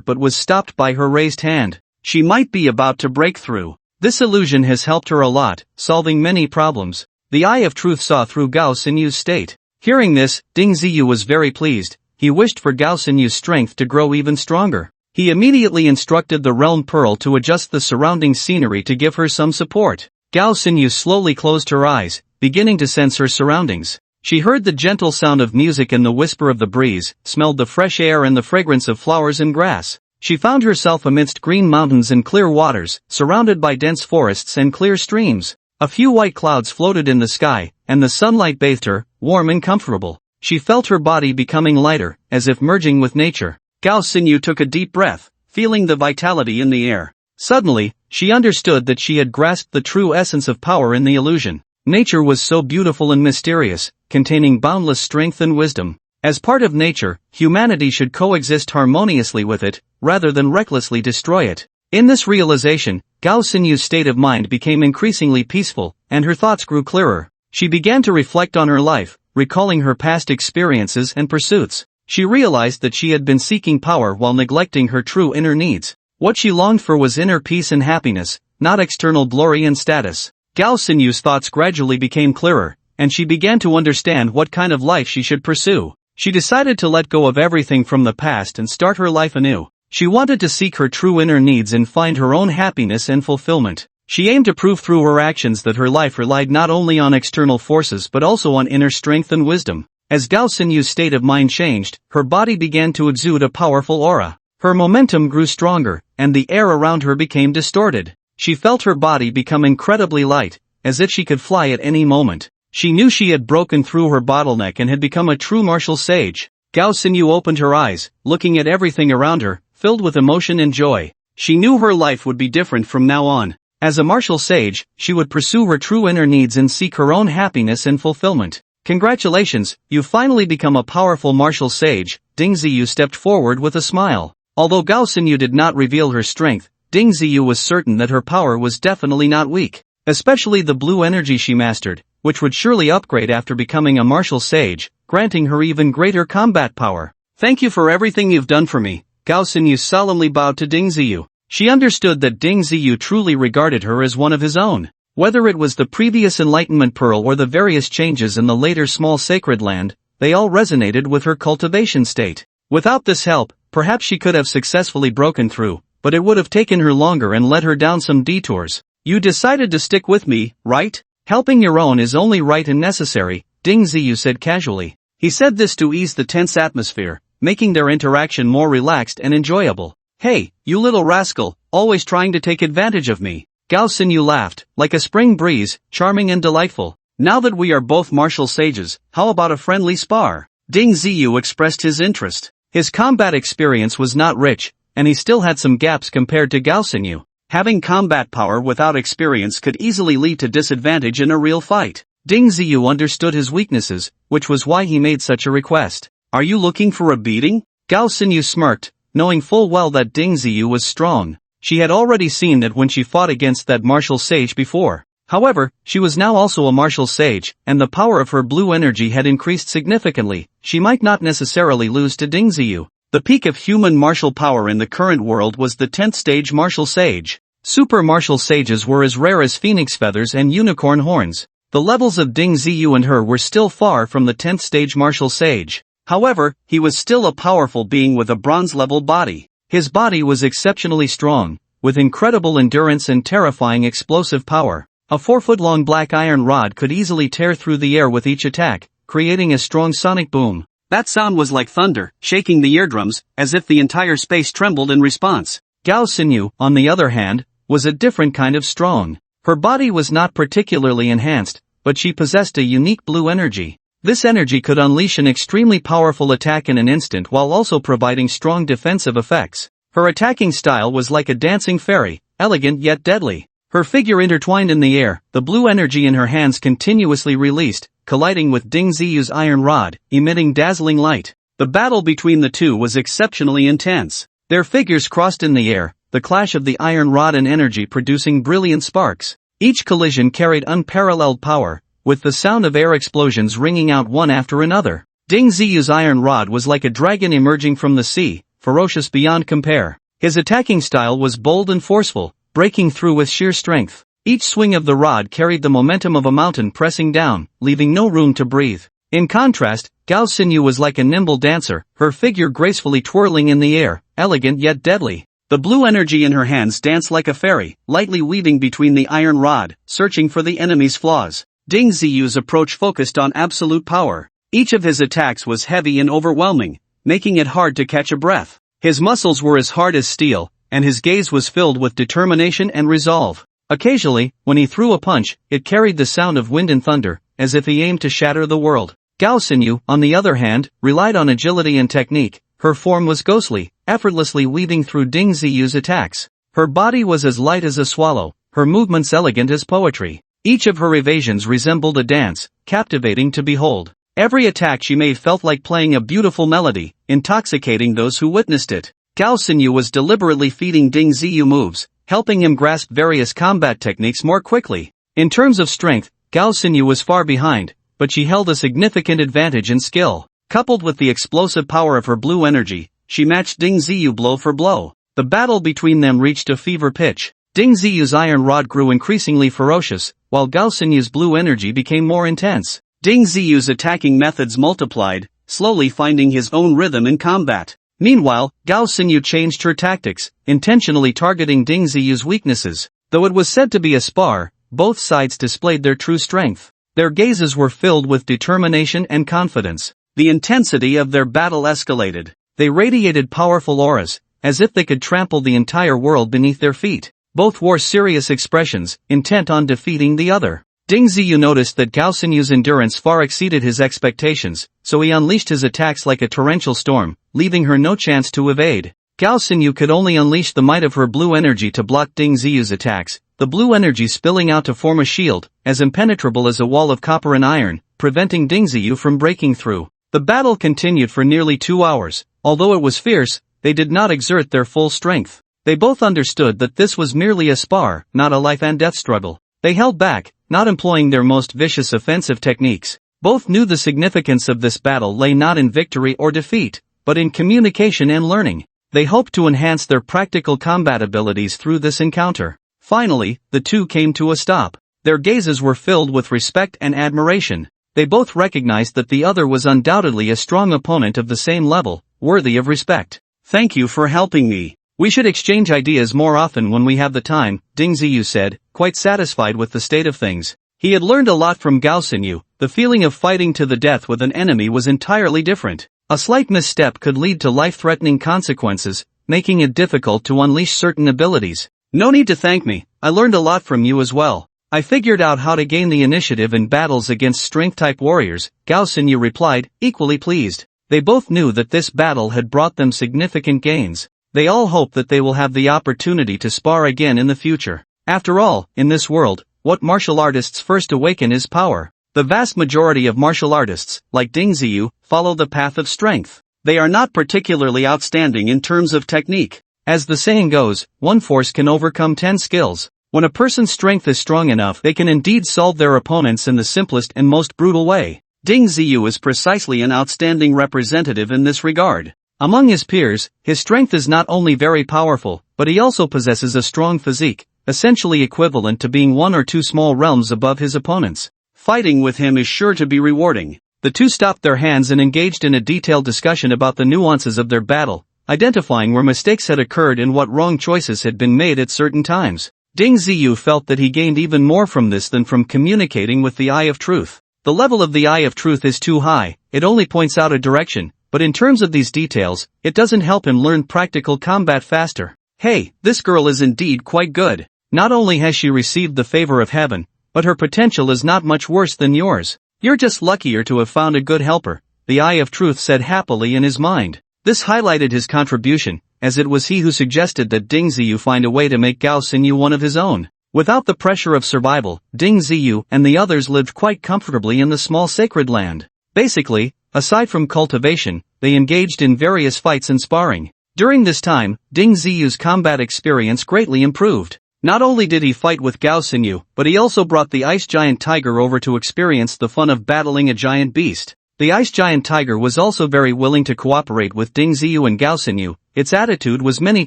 but was stopped by her raised hand. She might be about to break through. This illusion has helped her a lot, solving many problems. The Eye of Truth saw through Gao Xinyu's state. Hearing this, Ding Ziyu was very pleased. He wished for Gao Xinyu's strength to grow even stronger. He immediately instructed the Realm Pearl to adjust the surrounding scenery to give her some support. Gao Xinyu slowly closed her eyes, beginning to sense her surroundings. She heard the gentle sound of music and the whisper of the breeze, smelled the fresh air and the fragrance of flowers and grass. She found herself amidst green mountains and clear waters, surrounded by dense forests and clear streams. A few white clouds floated in the sky, and the sunlight bathed her, warm and comfortable. She felt her body becoming lighter, as if merging with nature. Gao Xinyu took a deep breath, feeling the vitality in the air. Suddenly, she understood that she had grasped the true essence of power in the illusion. Nature was so beautiful and mysterious, containing boundless strength and wisdom. As part of nature, humanity should coexist harmoniously with it, rather than recklessly destroy it. In this realization, Gao Xinyu's state of mind became increasingly peaceful, and her thoughts grew clearer. She began to reflect on her life, recalling her past experiences and pursuits. She realized that she had been seeking power while neglecting her true inner needs. What she longed for was inner peace and happiness, not external glory and status. Gao Xinyu's thoughts gradually became clearer, and she began to understand what kind of life she should pursue. She decided to let go of everything from the past and start her life anew. She wanted to seek her true inner needs and find her own happiness and fulfillment. She aimed to prove through her actions that her life relied not only on external forces but also on inner strength and wisdom. As Gao Xinyu's state of mind changed, her body began to exude a powerful aura. Her momentum grew stronger, and the air around her became distorted. She felt her body become incredibly light, as if she could fly at any moment. She knew she had broken through her bottleneck and had become a true martial sage. Gao Xinyu opened her eyes, looking at everything around her, filled with emotion and joy. She knew her life would be different from now on. As a martial sage, she would pursue her true inner needs and seek her own happiness and fulfillment. Congratulations, you've finally become a powerful martial sage, Ding Ziyu stepped forward with a smile. Although Gao Xinyu did not reveal her strength, Ding Ziyu was certain that her power was definitely not weak. Especially the blue energy she mastered, which would surely upgrade after becoming a martial sage, granting her even greater combat power. Thank you for everything you've done for me, Gao Xinyu solemnly bowed to Ding Ziyu. She understood that Ding Ziyu truly regarded her as one of his own. Whether it was the previous Enlightenment Pearl or the various changes in the later small sacred land, they all resonated with her cultivation state. Without this help, perhaps she could have successfully broken through, but it would have taken her longer and led her down some detours. You decided to stick with me, right? Helping your own is only right and necessary, Ding Ziyu said casually. He said this to ease the tense atmosphere, making their interaction more relaxed and enjoyable. Hey, you little rascal, always trying to take advantage of me. Gao Xinyu laughed, like a spring breeze, charming and delightful. Now that we are both martial sages, how about a friendly spar? Ding Ziyu expressed his interest. His combat experience was not rich, and he still had some gaps compared to Gao Xinyu. Having combat power without experience could easily lead to disadvantage in a real fight. Ding Ziyu understood his weaknesses, which was why he made such a request. Are you looking for a beating? Gao Xinyu smirked, knowing full well that Ding Ziyu was strong. She had already seen it when she fought against that martial sage before. However, she was now also a martial sage, and the power of her blue energy had increased significantly. She might not necessarily lose to Ding Ziyu. The peak of human martial power in the current world was the 10th stage martial sage. Super martial sages were as rare as phoenix feathers and unicorn horns. The levels of Ding Ziyu and her were still far from the 10th stage martial sage. However, he was still a powerful being with a bronze-level body. His body was exceptionally strong, with incredible endurance and terrifying explosive power. A 4-foot-long black iron rod could easily tear through the air with each attack, creating a strong sonic boom. That sound was like thunder, shaking the eardrums, as if the entire space trembled in response. Gao Xinyu, on the other hand, was a different kind of strong. Her body was not particularly enhanced, but she possessed a unique blue energy. This energy could unleash an extremely powerful attack in an instant while also providing strong defensive effects. Her attacking style was like a dancing fairy, elegant yet deadly. Her figure intertwined in the air, the blue energy in her hands continuously released, colliding with Ding Ziyu's iron rod, emitting dazzling light. The battle between the two was exceptionally intense. Their figures crossed in the air, the clash of the iron rod and energy producing brilliant sparks. Each collision carried unparalleled power, with the sound of air explosions ringing out one after another. Ding Ziyu's iron rod was like a dragon emerging from the sea, ferocious beyond compare. His attacking style was bold and forceful, breaking through with sheer strength. Each swing of the rod carried the momentum of a mountain pressing down, leaving no room to breathe. In contrast, Gao Xinyu was like a nimble dancer, her figure gracefully twirling in the air, elegant yet deadly. The blue energy in her hands danced like a fairy, lightly weaving between the iron rod, searching for the enemy's flaws. Ding Ziyu's approach focused on absolute power. Each of his attacks was heavy and overwhelming, making it hard to catch a breath. His muscles were as hard as steel, and his gaze was filled with determination and resolve. Occasionally, when he threw a punch, it carried the sound of wind and thunder, as if he aimed to shatter the world. Gao Xinyu, on the other hand, relied on agility and technique. Her form was ghostly, effortlessly weaving through Ding Ziyu's attacks. Her body was as light as a swallow, her movements elegant as poetry. Each of her evasions resembled a dance, captivating to behold. Every attack she made felt like playing a beautiful melody, intoxicating those who witnessed it. Gao Xinyu was deliberately feeding Ding Ziyu moves, helping him grasp various combat techniques more quickly. In terms of strength, Gao Xinyu was far behind, but she held a significant advantage in skill. Coupled with the explosive power of her blue energy, she matched Ding Ziyu blow for blow. The battle between them reached a fever pitch. Ding Ziyu's iron rod grew increasingly ferocious, while Gao Xinyu's blue energy became more intense. Ding Ziyu's attacking methods multiplied, slowly finding his own rhythm in combat. Meanwhile, Gao Xinyu changed her tactics, intentionally targeting Ding Ziyu's weaknesses. Though it was said to be a spar, both sides displayed their true strength. Their gazes were filled with determination and confidence. The intensity of their battle escalated. They radiated powerful auras, as if they could trample the entire world beneath their feet. Both wore serious expressions, intent on defeating the other. Ding Ziyu noticed that Gao Xinyu's endurance far exceeded his expectations, so he unleashed his attacks like a torrential storm, leaving her no chance to evade. Gao Xinyu could only unleash the might of her blue energy to block Ding Ziyu's attacks, the blue energy spilling out to form a shield, as impenetrable as a wall of copper and iron, preventing Ding Ziyu from breaking through. The battle continued for nearly 2 hours. Although it was fierce, they did not exert their full strength. They both understood that this was merely a spar, not a life-and-death struggle. They held back, not employing their most vicious offensive techniques. Both knew the significance of this battle lay not in victory or defeat, but in communication and learning. They hoped to enhance their practical combat abilities through this encounter. Finally, the two came to a stop. Their gazes were filled with respect and admiration. They both recognized that the other was undoubtedly a strong opponent of the same level, worthy of respect. "Thank you for helping me. We should exchange ideas more often when we have the time," Ding Ziyu said, quite satisfied with the state of things. He had learned a lot from Gao Xinyu. The feeling of fighting to the death with an enemy was entirely different. A slight misstep could lead to life-threatening consequences, making it difficult to unleash certain abilities. "No need to thank me, I learned a lot from you as well. I figured out how to gain the initiative in battles against strength-type warriors," Gao Xinyu replied, equally pleased. They both knew that this battle had brought them significant gains. They all hope that they will have the opportunity to spar again in the future. After all, in this world, what martial artists first awaken is power. The vast majority of martial artists, like Ding Ziyu, follow the path of strength. They are not particularly outstanding in terms of technique. As the saying goes, one force can overcome 10 skills. When a person's strength is strong enough, they can indeed solve their opponents in the simplest and most brutal way. Ding Ziyu is precisely an outstanding representative in this regard. Among his peers, his strength is not only very powerful, but he also possesses a strong physique, essentially equivalent to being one or two small realms above his opponents. Fighting with him is sure to be rewarding. The two stopped their hands and engaged in a detailed discussion about the nuances of their battle, identifying where mistakes had occurred and what wrong choices had been made at certain times. Ding Ziyu felt that he gained even more from this than from communicating with the Eye of Truth. The level of the Eye of Truth is too high, it only points out a direction, but in terms of these details, it doesn't help him learn practical combat faster. Hey, this girl is indeed quite good. Not only has she received the favor of heaven, but her potential is not much worse than yours. You're just luckier to have found a good helper, the Eye of Truth said happily in his mind. This highlighted his contribution, as it was he who suggested that Ding Ziyu find a way to make Gao Xingyu one of his own. Without the pressure of survival, Ding Ziyu and the others lived quite comfortably in the small sacred land. Basically, aside from cultivation, they engaged in various fights and sparring. During this time, Ding Ziyu's combat experience greatly improved. Not only did he fight with Gao Xingyu, but he also brought the ice giant tiger over to experience the fun of battling a giant beast. The ice giant tiger was also very willing to cooperate with Ding Ziyu and Gao Xingyu. Its attitude was many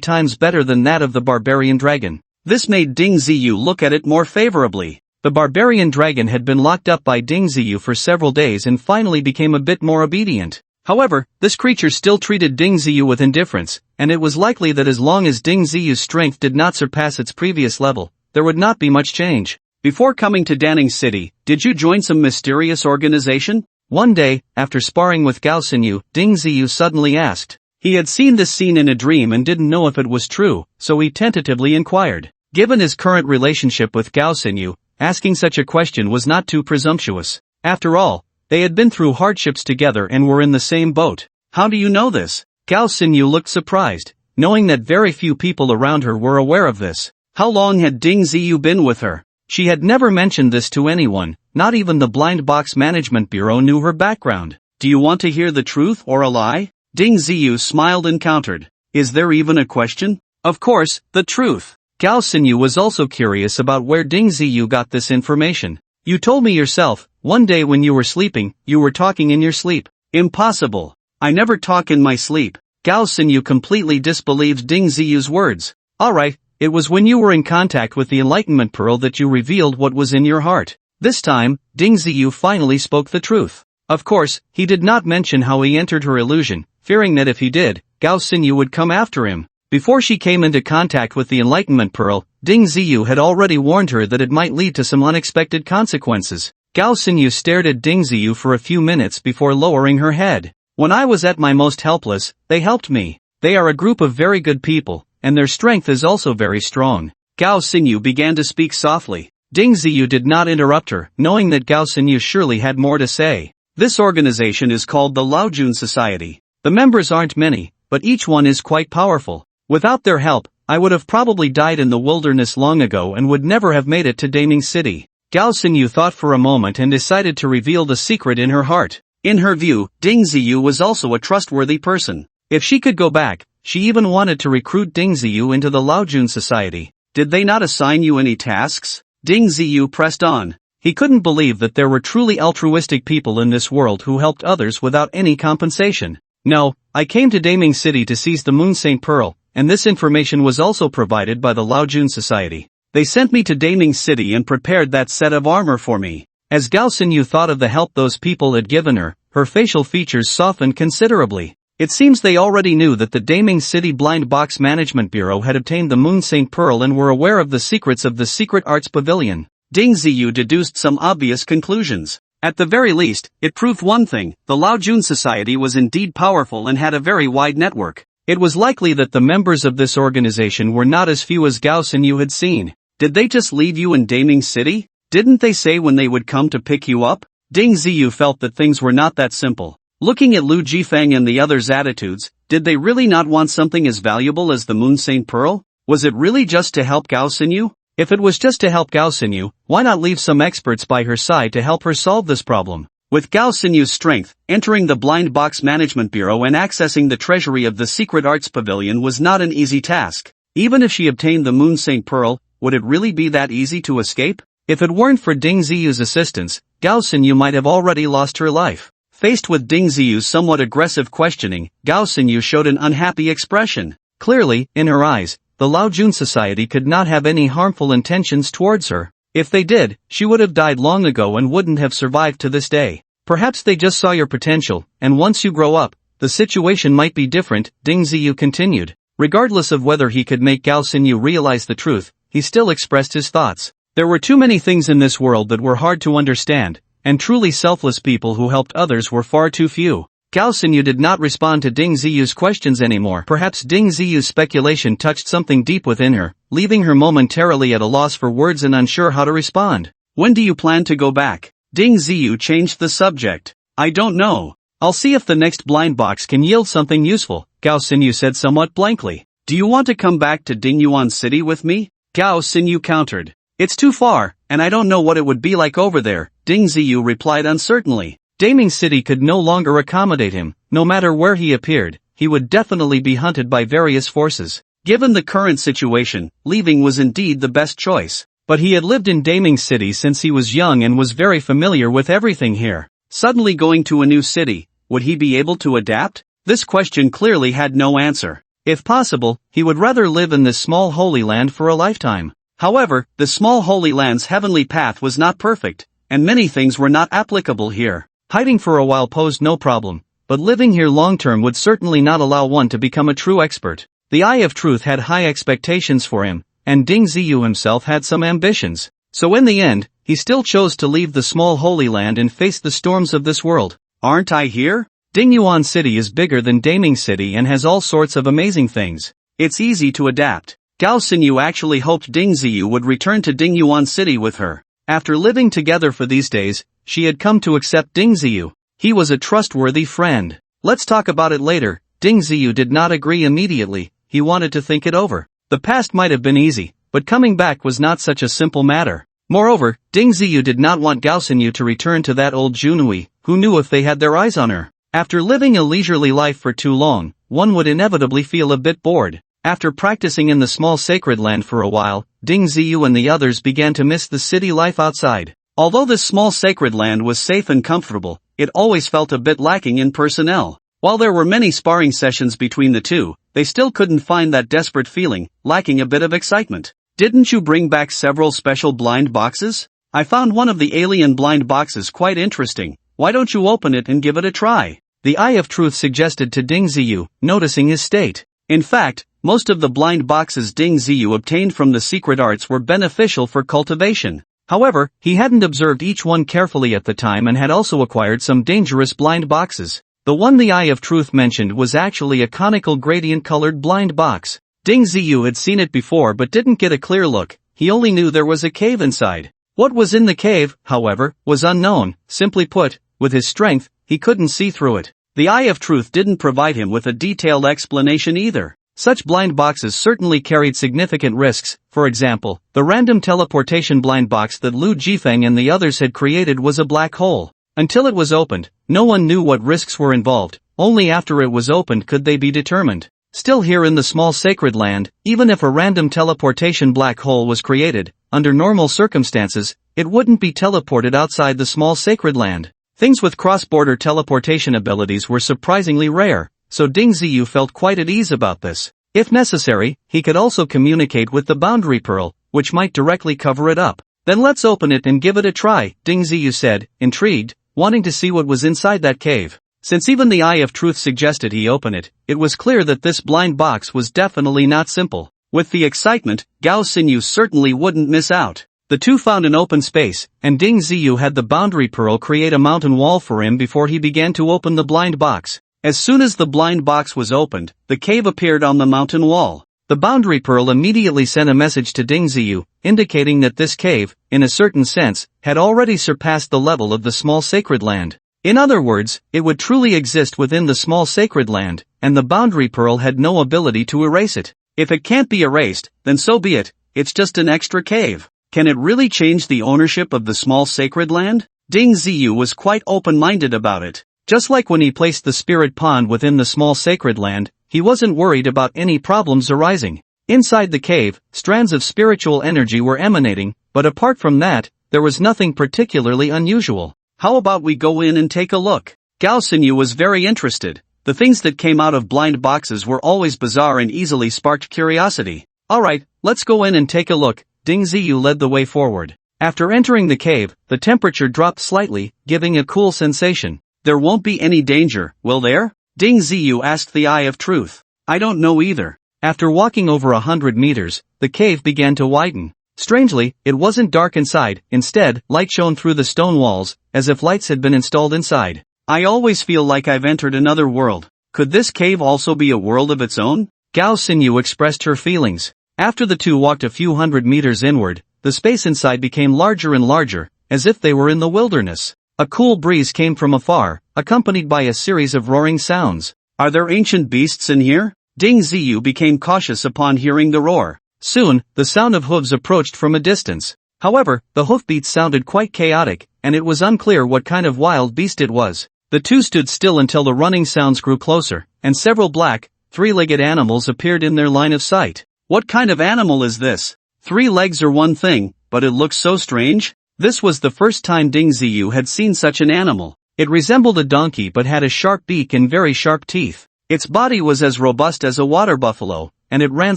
times better than that of the barbarian dragon. This made Ding Ziyu look at it more favorably. The barbarian dragon had been locked up by Ding Ziyu for several days and finally became a bit more obedient. However, this creature still treated Ding Ziyu with indifference, and it was likely that as long as Ding Ziyu's strength did not surpass its previous level, there would not be much change. Before coming to Danning City, did you join some mysterious organization? One day, after sparring with Gao Xingyu, Ding Ziyu suddenly asked. He had seen this scene in a dream and didn't know if it was true, so he tentatively inquired. Given his current relationship with Gao Xingyu, asking such a question was not too presumptuous. After all, they had been through hardships together and were in the same boat. How do you know this? Gao Xingyu looked surprised, knowing that very few people around her were aware of this. How long had Ding Ziyu been with her? She had never mentioned this to anyone, not even the Blind Box Management Bureau knew her background. Do you want to hear the truth or a lie? Ding Ziyu smiled and countered. Is there even a question? Of course, the truth. Gao Xingyu was also curious about where Ding Ziyu got this information. You told me yourself, one day when you were sleeping, you were talking in your sleep. Impossible. I never talk in my sleep. Gao Xingyu completely disbelieved Ding Ziyu's words. Alright, it was when you were in contact with the Enlightenment Pearl that you revealed what was in your heart. This time, Ding Ziyu finally spoke the truth. Of course, he did not mention how he entered her illusion, fearing that if he did, Gao Xingyu would come after him. Before she came into contact with the Enlightenment Pearl, Ding Ziyu had already warned her that it might lead to some unexpected consequences. Gao Xingyu stared at Ding Ziyu for a few minutes before lowering her head. When I was at my most helpless, they helped me. They are a group of very good people, and their strength is also very strong. Gao Xingyu began to speak softly. Ding Ziyu did not interrupt her, knowing that Gao Xingyu surely had more to say. This organization is called the Laojun Society. The members aren't many, but each one is quite powerful. Without their help, I would have probably died in the wilderness long ago and would never have made it to Danning City. Gao Xingyu thought for a moment and decided to reveal the secret in her heart. In her view, Ding Ziyu was also a trustworthy person. If she could go back, she even wanted to recruit Ding Ziyu into the Laojun Society. Did they not assign you any tasks? Ding Ziyu pressed on. He couldn't believe that there were truly altruistic people in this world who helped others without any compensation. No, I came to Danning City to seize the Moon Saint Pearl, and this information was also provided by the Laojun Society. They sent me to Danning City and prepared that set of armor for me. As Gao Xingyu thought of the help those people had given her, her facial features softened considerably. It seems they already knew that the Danning City Blind Box Management Bureau had obtained the Moon Saint Pearl and were aware of the secrets of the Secret Arts Pavilion. Ding Ziyu deduced some obvious conclusions. At the very least, it proved one thing: the Laojun Society was indeed powerful and had a very wide network. It was likely that the members of this organization were not as few as Gao Xingyu had seen. Did they just leave you in Danning City? Didn't they say when they would come to pick you up? Ding Ziyu felt that things were not that simple. Looking at Lu Jifeng and the others' attitudes, did they really not want something as valuable as the Moon Saint Pearl? Was it really just to help Gao Xingyu? If it was just to help Gao Xinyu, why not leave some experts by her side to help her solve this problem? With Gao Xinyu's strength, entering the Blind Box Management Bureau and accessing the treasury of the Secret Arts Pavilion was not an easy task. Even if she obtained the Moon Saint Pearl, would it really be that easy to escape? If it weren't for Ding Ziyu's assistance, Gao Xinyu might have already lost her life. Faced with Ding Ziyu's somewhat aggressive questioning, Gao Xinyu showed an unhappy expression. Clearly, in her eyes, the Laojun Society could not have any harmful intentions towards her. If they did, she would have died long ago and wouldn't have survived to this day. Perhaps they just saw your potential, and once you grow up, the situation might be different, Ding Ziyu continued. Regardless of whether he could make Gao Xinyu realize the truth, he still expressed his thoughts. There were too many things in this world that were hard to understand, and truly selfless people who helped others were far too few. Gao Xinyu did not respond to Ding Ziyu's questions anymore. Perhaps Ding Ziyu's speculation touched something deep within her, leaving her momentarily at a loss for words and unsure how to respond. When do you plan to go back? Ding Ziyu changed the subject. I don't know. I'll see if the next blind box can yield something useful, Gao Xinyu said somewhat blankly. Do you want to come back to Dingyuan City with me? Gao Xinyu countered. It's too far, and I don't know what it would be like over there, Ding Ziyu replied uncertainly. Daming City could no longer accommodate him. No matter where he appeared, he would definitely be hunted by various forces. Given the current situation, leaving was indeed the best choice. But he had lived in Daming City since he was young and was very familiar with everything here. Suddenly going to a new city, would he be able to adapt? This question clearly had no answer. If possible, he would rather live in this small holy land for a lifetime. However, the small holy land's heavenly path was not perfect, and many things were not applicable here. Hiding for a while posed no problem, but living here long-term would certainly not allow one to become a true expert. The Eye of Truth had high expectations for him, and Ding Ziyu himself had some ambitions. So in the end, he still chose to leave the small holy land and face the storms of this world. Aren't I here? Dingyuan City is bigger than Daming City and has all sorts of amazing things. It's easy to adapt. Gao Xinyu actually hoped Ding Ziyu would return to Dingyuan City with her. After living together for these days, she had come to accept Ding Ziyu. He was a trustworthy friend. Let's talk about it later. Ding Ziyu did not agree immediately. He wanted to think it over. The past might have been easy, but coming back was not such a simple matter. Moreover, Ding Ziyu did not want Gao Xinyu to return to that old Junhui, who knew if they had their eyes on her. After living a leisurely life for too long, one would inevitably feel a bit bored. After practicing in the small sacred land for a while, Ding Ziyu and the others began to miss the city life outside. Although this small sacred land was safe and comfortable, it always felt a bit lacking in personnel. While there were many sparring sessions between the two, they still couldn't find that desperate feeling, lacking a bit of excitement. Didn't you bring back several special blind boxes? I found one of the alien blind boxes quite interesting. Why don't you open it and give it a try? The Eye of Truth suggested to Ding Ziyu, noticing his state. In fact, most of the blind boxes Ding Ziyu obtained from the secret arts were beneficial for cultivation. However, he hadn't observed each one carefully at the time and had also acquired some dangerous blind boxes. The one the Eye of Truth mentioned was actually a conical gradient-colored blind box. Ding Ziyu had seen it before but didn't get a clear look. He only knew there was a cave inside. What was in the cave, however, was unknown. Simply put, with his strength, he couldn't see through it. The Eye of Truth didn't provide him with a detailed explanation either. Such blind boxes certainly carried significant risks. For example, the random teleportation blind box that Lu Jifeng and the others had created was a black hole. Until it was opened, no one knew what risks were involved. Only after it was opened could they be determined. Still, here in the small sacred land, even if a random teleportation black hole was created, under normal circumstances, it wouldn't be teleported outside the small sacred land. Things with cross-border teleportation abilities were surprisingly rare, so Ding Ziyu felt quite at ease about this. If necessary, he could also communicate with the boundary pearl, which might directly cover it up. Then let's open it and give it a try, Ding Ziyu said, intrigued, wanting to see what was inside that cave. Since even the Eye of Truth suggested he open it, it was clear that this blind box was definitely not simple. With the excitement, Gao Xinyu certainly wouldn't miss out. The two found an open space, and Ding Ziyu had the boundary pearl create a mountain wall for him before he began to open the blind box. As soon as the blind box was opened, the cave appeared on the mountain wall. The boundary pearl immediately sent a message to Ding Ziyu, indicating that this cave, in a certain sense, had already surpassed the level of the small sacred land. In other words, it would truly exist within the small sacred land, and the boundary pearl had no ability to erase it. If it can't be erased, then so be it. it's just an extra cave. Can it really change the ownership of the small sacred land? Ding Ziyu was quite open-minded about it. Just like when he placed the spirit pond within the small sacred land, he wasn't worried about any problems arising. Inside the cave, strands of spiritual energy were emanating, but apart from that, there was nothing particularly unusual. How about we go in and take a look? Gao Xinyu was very interested. The things that came out of blind boxes were always bizarre and easily sparked curiosity. Alright, let's go in and take a look. Ding Ziyu led the way forward. After entering the cave, the temperature dropped slightly, giving a cool sensation. There won't be any danger, will there? Ding Ziyu asked the Eye of Truth. I don't know either. After walking over 100 meters, the cave began to widen. Strangely, it wasn't dark inside, instead, light shone through the stone walls, as if lights had been installed inside. I always feel like I've entered another world. Could this cave also be a world of its own? Gao Xinyu expressed her feelings. After the two walked a few hundred meters inward, the space inside became larger and larger, as if they were in the wilderness. A cool breeze came from afar, accompanied by a series of roaring sounds. Are there ancient beasts in here? Ding Ziyu became cautious upon hearing the roar. Soon, the sound of hooves approached from a distance. However, the hoofbeats sounded quite chaotic, and it was unclear what kind of wild beast it was. The two stood still until the running sounds grew closer, and several black, three-legged animals appeared in their line of sight. What kind of animal is this? 3 legs are one thing, but it looks so strange. This was the first time Ding Ziyu had seen such an animal. It resembled a donkey but had a sharp beak and very sharp teeth. Its body was as robust as a water buffalo, and it ran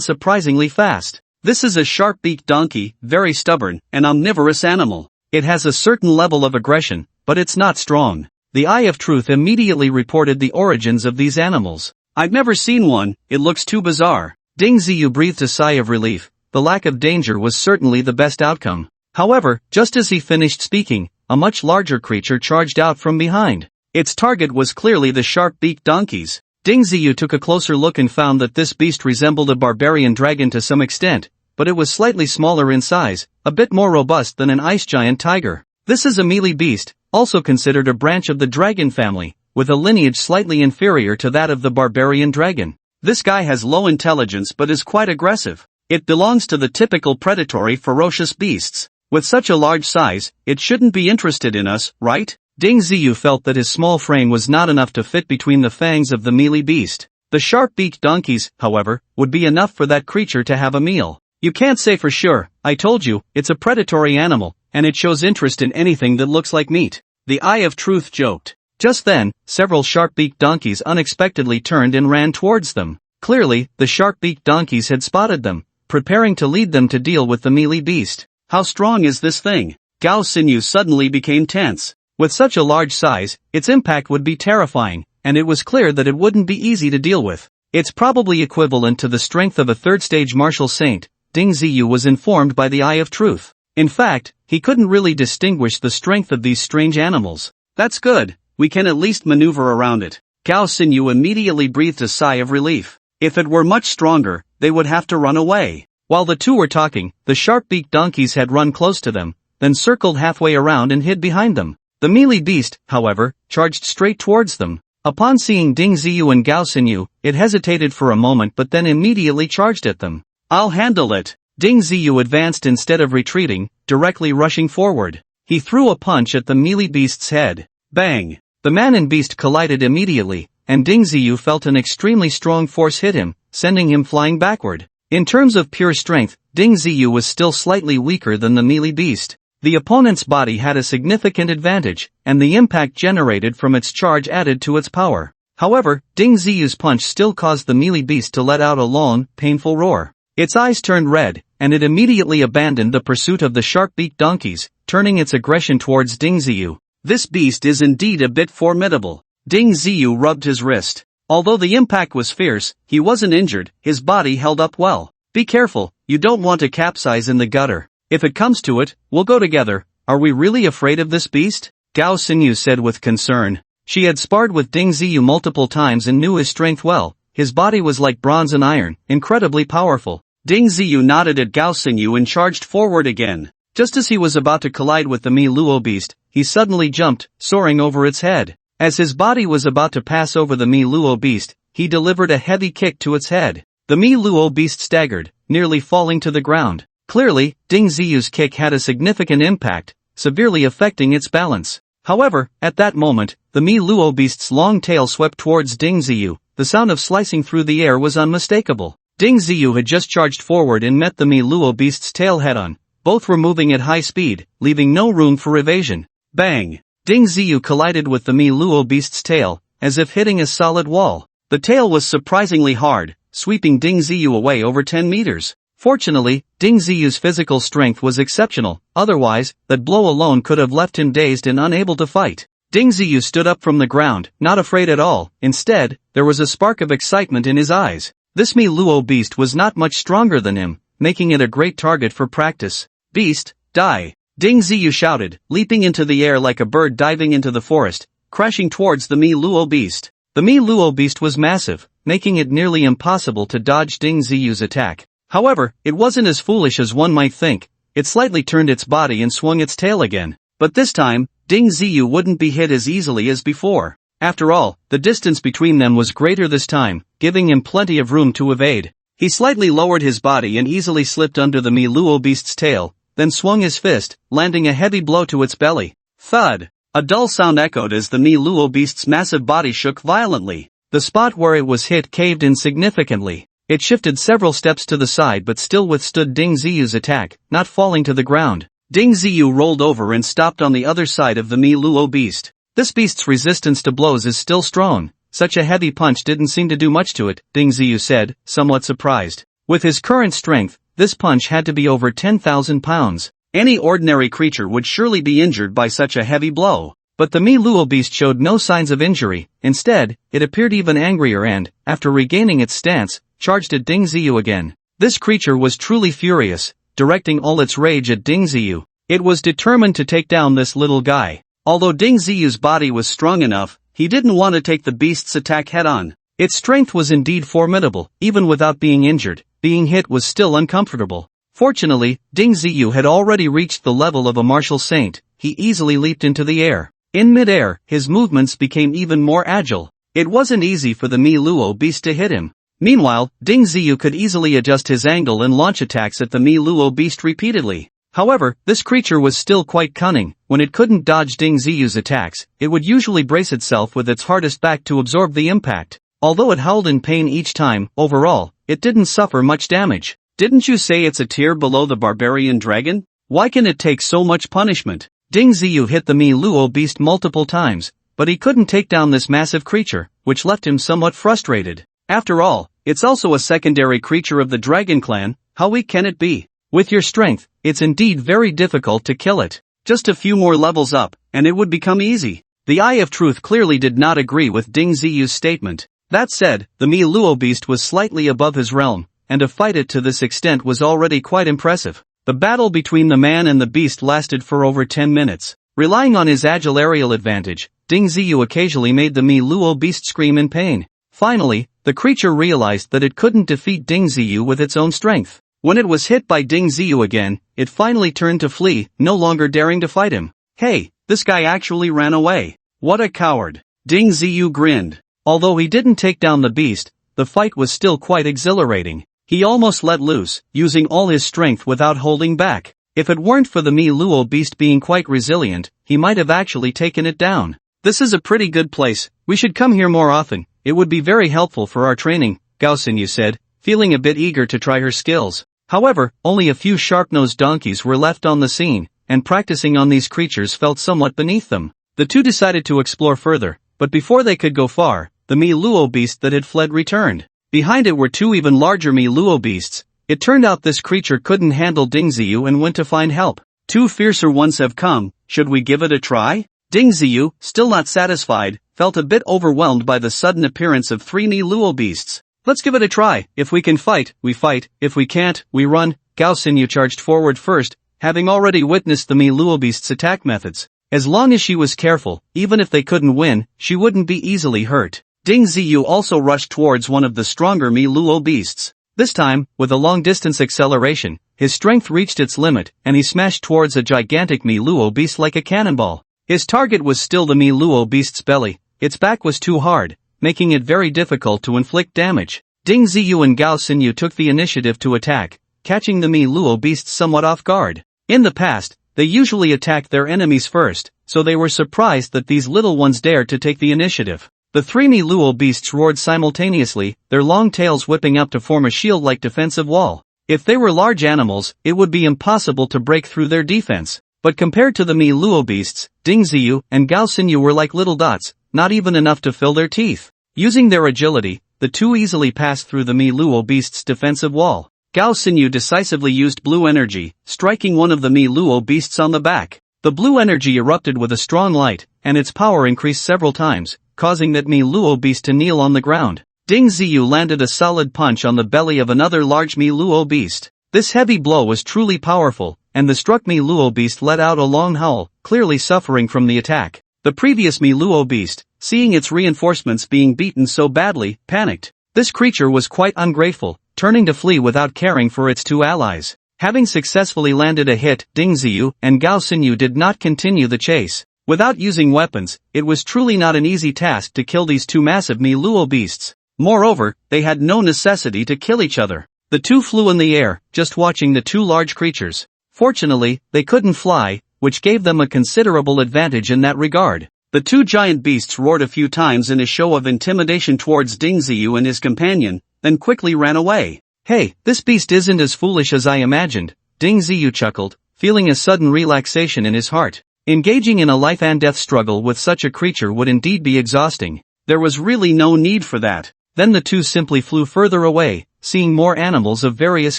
surprisingly fast. This is a sharp-beaked donkey, very stubborn, and omnivorous animal. It has a certain level of aggression, but it's not strong. The Eye of Truth immediately reported the origins of these animals. I've never seen one, it looks too bizarre. Ding Ziyu breathed a sigh of relief. The lack of danger was certainly the best outcome. However, just as he finished speaking, a much larger creature charged out from behind. Its target was clearly the sharp-beaked donkeys. Ding Ziyu took a closer look and found that this beast resembled a barbarian dragon to some extent, but it was slightly smaller in size, a bit more robust than an ice giant tiger. This is a melee beast, also considered a branch of the dragon family, with a lineage slightly inferior to that of the barbarian dragon. This guy has low intelligence but is quite aggressive. It belongs to the typical predatory ferocious beasts. With such a large size, it shouldn't be interested in us, right? Ding Ziyu felt that his small frame was not enough to fit between the fangs of the melee beast. The sharp-beaked donkeys, however, would be enough for that creature to have a meal. You can't say for sure, I told you, it's a predatory animal, and it shows interest in anything that looks like meat. The Eye of Truth joked. Just then, several sharp-beaked donkeys unexpectedly turned and ran towards them. Clearly, the sharp-beaked donkeys had spotted them, preparing to lead them to deal with the melee beast. How strong is this thing? Gao Xinyu suddenly became tense. With such a large size, its impact would be terrifying, and it was clear that it wouldn't be easy to deal with. It's probably equivalent to the strength of a third-stage martial saint, Ding Ziyu was informed by the Eye of Truth. In fact, he couldn't really distinguish the strength of these strange animals. That's good, we can at least maneuver around it. Gao Xinyu immediately breathed a sigh of relief. If it were much stronger, they would have to run away. While the two were talking, the sharp-beaked donkeys had run close to them, then circled halfway around and hid behind them. The melee beast, however, charged straight towards them. Upon seeing Ding Ziyu and Gao Xinyu, it hesitated for a moment but then immediately charged at them. I'll handle it. Ding Ziyu advanced instead of retreating, directly rushing forward. He threw a punch at the melee beast's head. Bang! The man and beast collided immediately, and Ding Ziyu felt an extremely strong force hit him, sending him flying backward. In terms of pure strength, Ding Ziyu was still slightly weaker than the melee beast. The opponent's body had a significant advantage, and the impact generated from its charge added to its power. However, Ding Ziyu's punch still caused the melee beast to let out a long, painful roar. Its eyes turned red, and it immediately abandoned the pursuit of the sharp-beaked donkeys, turning its aggression towards Ding Ziyu. This beast is indeed a bit formidable. Ding Ziyu rubbed his wrist. Although the impact was fierce, he wasn't injured, his body held up well. Be careful, you don't want to capsize in the gutter. If it comes to it, we'll go together. Are we really afraid of this beast? Gao Xinyu said with concern. She had sparred with Ding Ziyu multiple times and knew his strength well. His body was like bronze and iron, incredibly powerful. Ding Ziyu nodded at Gao Xinyu and charged forward again. Just as he was about to collide with the Mi Luo beast, he suddenly jumped, soaring over its head. As his body was about to pass over the Mi Luo beast, he delivered a heavy kick to its head. The Mi Luo beast staggered, nearly falling to the ground. Clearly, Ding Ziyu's kick had a significant impact, severely affecting its balance. However, at that moment, the Mi Luo beast's long tail swept towards Ding Ziyu. The sound of slicing through the air was unmistakable. Ding Ziyu had just charged forward and met the Mi Luo beast's tail head-on. Both were moving at high speed, leaving no room for evasion. Bang! Ding Ziyu collided with the Mi Luo beast's tail, as if hitting a solid wall. The tail was surprisingly hard, sweeping Ding Ziyu away over 10 meters. Fortunately, Ding Ziyu's physical strength was exceptional, otherwise, that blow alone could have left him dazed and unable to fight. Ding Ziyu stood up from the ground, not afraid at all. Instead, there was a spark of excitement in his eyes. This Mi Luo beast was not much stronger than him, making it a great target for practice. Beast, die! Ding Ziyu shouted, leaping into the air like a bird diving into the forest, crashing towards the Mi Luo beast. The Mi Luo beast was massive, making it nearly impossible to dodge Ding Ziyu's attack. However, it wasn't as foolish as one might think. It slightly turned its body and swung its tail again. But this time, Ding Ziyu wouldn't be hit as easily as before. After all, the distance between them was greater this time, giving him plenty of room to evade. He slightly lowered his body and easily slipped under the Mi Luo beast's tail, then swung his fist, landing a heavy blow to its belly. Thud! A dull sound echoed as the Mi Luo beast's massive body shook violently. The spot where it was hit caved in significantly. It shifted several steps to the side but still withstood Ding Ziyu's attack, not falling to the ground. Ding Ziyu rolled over and stopped on the other side of the Mi Luo beast. This beast's resistance to blows is still strong. Such a heavy punch didn't seem to do much to it, Ding Ziyu said, somewhat surprised. With his current strength, this punch had to be over 10,000 pounds. Any ordinary creature would surely be injured by such a heavy blow. But the Mi Luo beast showed no signs of injury. Instead, it appeared even angrier and, after regaining its stance, charged at Ding Ziyu again. This creature was truly furious, directing all its rage at Ding Ziyu. It was determined to take down this little guy. Although Ding Ziyu's body was strong enough, he didn't want to take the beast's attack head-on. Its strength was indeed formidable, even without being injured. Being hit was still uncomfortable. Fortunately, Ding Ziyu had already reached the level of a martial saint. He easily leaped into the air. In mid-air, his movements became even more agile. It wasn't easy for the Mi Luo beast to hit him. Meanwhile, Ding Ziyu could easily adjust his angle and launch attacks at the Mi Luo beast repeatedly. However, this creature was still quite cunning. When it couldn't dodge Ding Ziyu's attacks, it would usually brace itself with its hardest back to absorb the impact. Although it howled in pain each time, overall, it didn't suffer much damage. Didn't you say it's a tier below the barbarian dragon? Why can it take so much punishment? Ding Ziyu hit the Mi Luo beast multiple times, but he couldn't take down this massive creature, which left him somewhat frustrated. After all, it's also a secondary creature of the dragon clan. How weak can it be? With your strength, it's indeed very difficult to kill it. Just a few more levels up, and it would become easy. The Eye of Truth clearly did not agree with Ding Ziyu's statement. That said, the Mi Luo beast was slightly above his realm, and to fight it to this extent was already quite impressive. The battle between the man and the beast lasted for over 10 minutes. Relying on his agile aerial advantage, Ding Ziyu occasionally made the Mi Luo beast scream in pain. Finally, the creature realized that it couldn't defeat Ding Ziyu with its own strength. When it was hit by Ding Ziyu again, it finally turned to flee, no longer daring to fight him. Hey, this guy actually ran away. What a coward. Ding Ziyu grinned. Although he didn't take down the beast, the fight was still quite exhilarating. He almost let loose, using all his strength without holding back. If it weren't for the Mi Luo beast being quite resilient, he might have actually taken it down. This is a pretty good place. We should come here more often. It would be very helpful for our training, Gao Xinyu said, feeling a bit eager to try her skills. However, only a few sharp-nosed donkeys were left on the scene, and practicing on these creatures felt somewhat beneath them. The two decided to explore further, but before they could go far, the Mi Luo beast that had fled returned. Behind it were two even larger Mi Luo beasts. It turned out this creature couldn't handle Ding Ziyu and went to find help. Two fiercer ones have come, should we give it a try? Ding Ziyu, still not satisfied, felt a bit overwhelmed by the sudden appearance of three Mi Luo beasts. Let's give it a try. If we can fight, we fight. If we can't, we run. Gao Xinyu charged forward first, having already witnessed the Mi Luo beast's attack methods. As long as she was careful, even if they couldn't win, she wouldn't be easily hurt. Ding Ziyu also rushed towards one of the stronger Mi Luo beasts. This time, with a long-distance acceleration, his strength reached its limit, and he smashed towards a gigantic Mi Luo beast like a cannonball. His target was still the Mi Luo beast's belly. Its back was too hard, making it very difficult to inflict damage. Ding Ziyu and Gao Xinyu took the initiative to attack, catching the Mi Luo beasts somewhat off guard. In the past, they usually attacked their enemies first, so they were surprised that these little ones dared to take the initiative. The three Mi Luo beasts roared simultaneously, their long tails whipping up to form a shield-like defensive wall. If they were large animals, it would be impossible to break through their defense. But compared to the Mi Luo beasts, Ding Ziyu and Gao Xinyu were like little dots, not even enough to fill their teeth. Using their agility, the two easily passed through the Mi Luo beasts' defensive wall. Gao Xinyu decisively used blue energy, striking one of the Mi Luo beasts on the back. The blue energy erupted with a strong light, and its power increased several times, causing that Mi Luo beast to kneel on the ground. Ding Ziyu landed a solid punch on the belly of another large Mi Luo beast. This heavy blow was truly powerful, and the struck Mi Luo beast let out a long howl, clearly suffering from the attack. The previous Mi Luo beast, seeing its reinforcements being beaten so badly, panicked. This creature was quite ungrateful, turning to flee without caring for its two allies. Having successfully landed a hit, Ding Ziyu and Gao Xinyu did not continue the chase. Without using weapons, it was truly not an easy task to kill these two massive Mi Luo beasts. Moreover, they had no necessity to kill each other. The two flew in the air, just watching the two large creatures. Fortunately, they couldn't fly, which gave them a considerable advantage in that regard. The two giant beasts roared a few times in a show of intimidation towards Ding Ziyu and his companion, then quickly ran away. Hey, this beast isn't as foolish as I imagined, Ding Ziyu chuckled, feeling a sudden relaxation in his heart. Engaging in a life and death struggle with such a creature would indeed be exhausting. There was really no need for that. Then the two simply flew further away, seeing more animals of various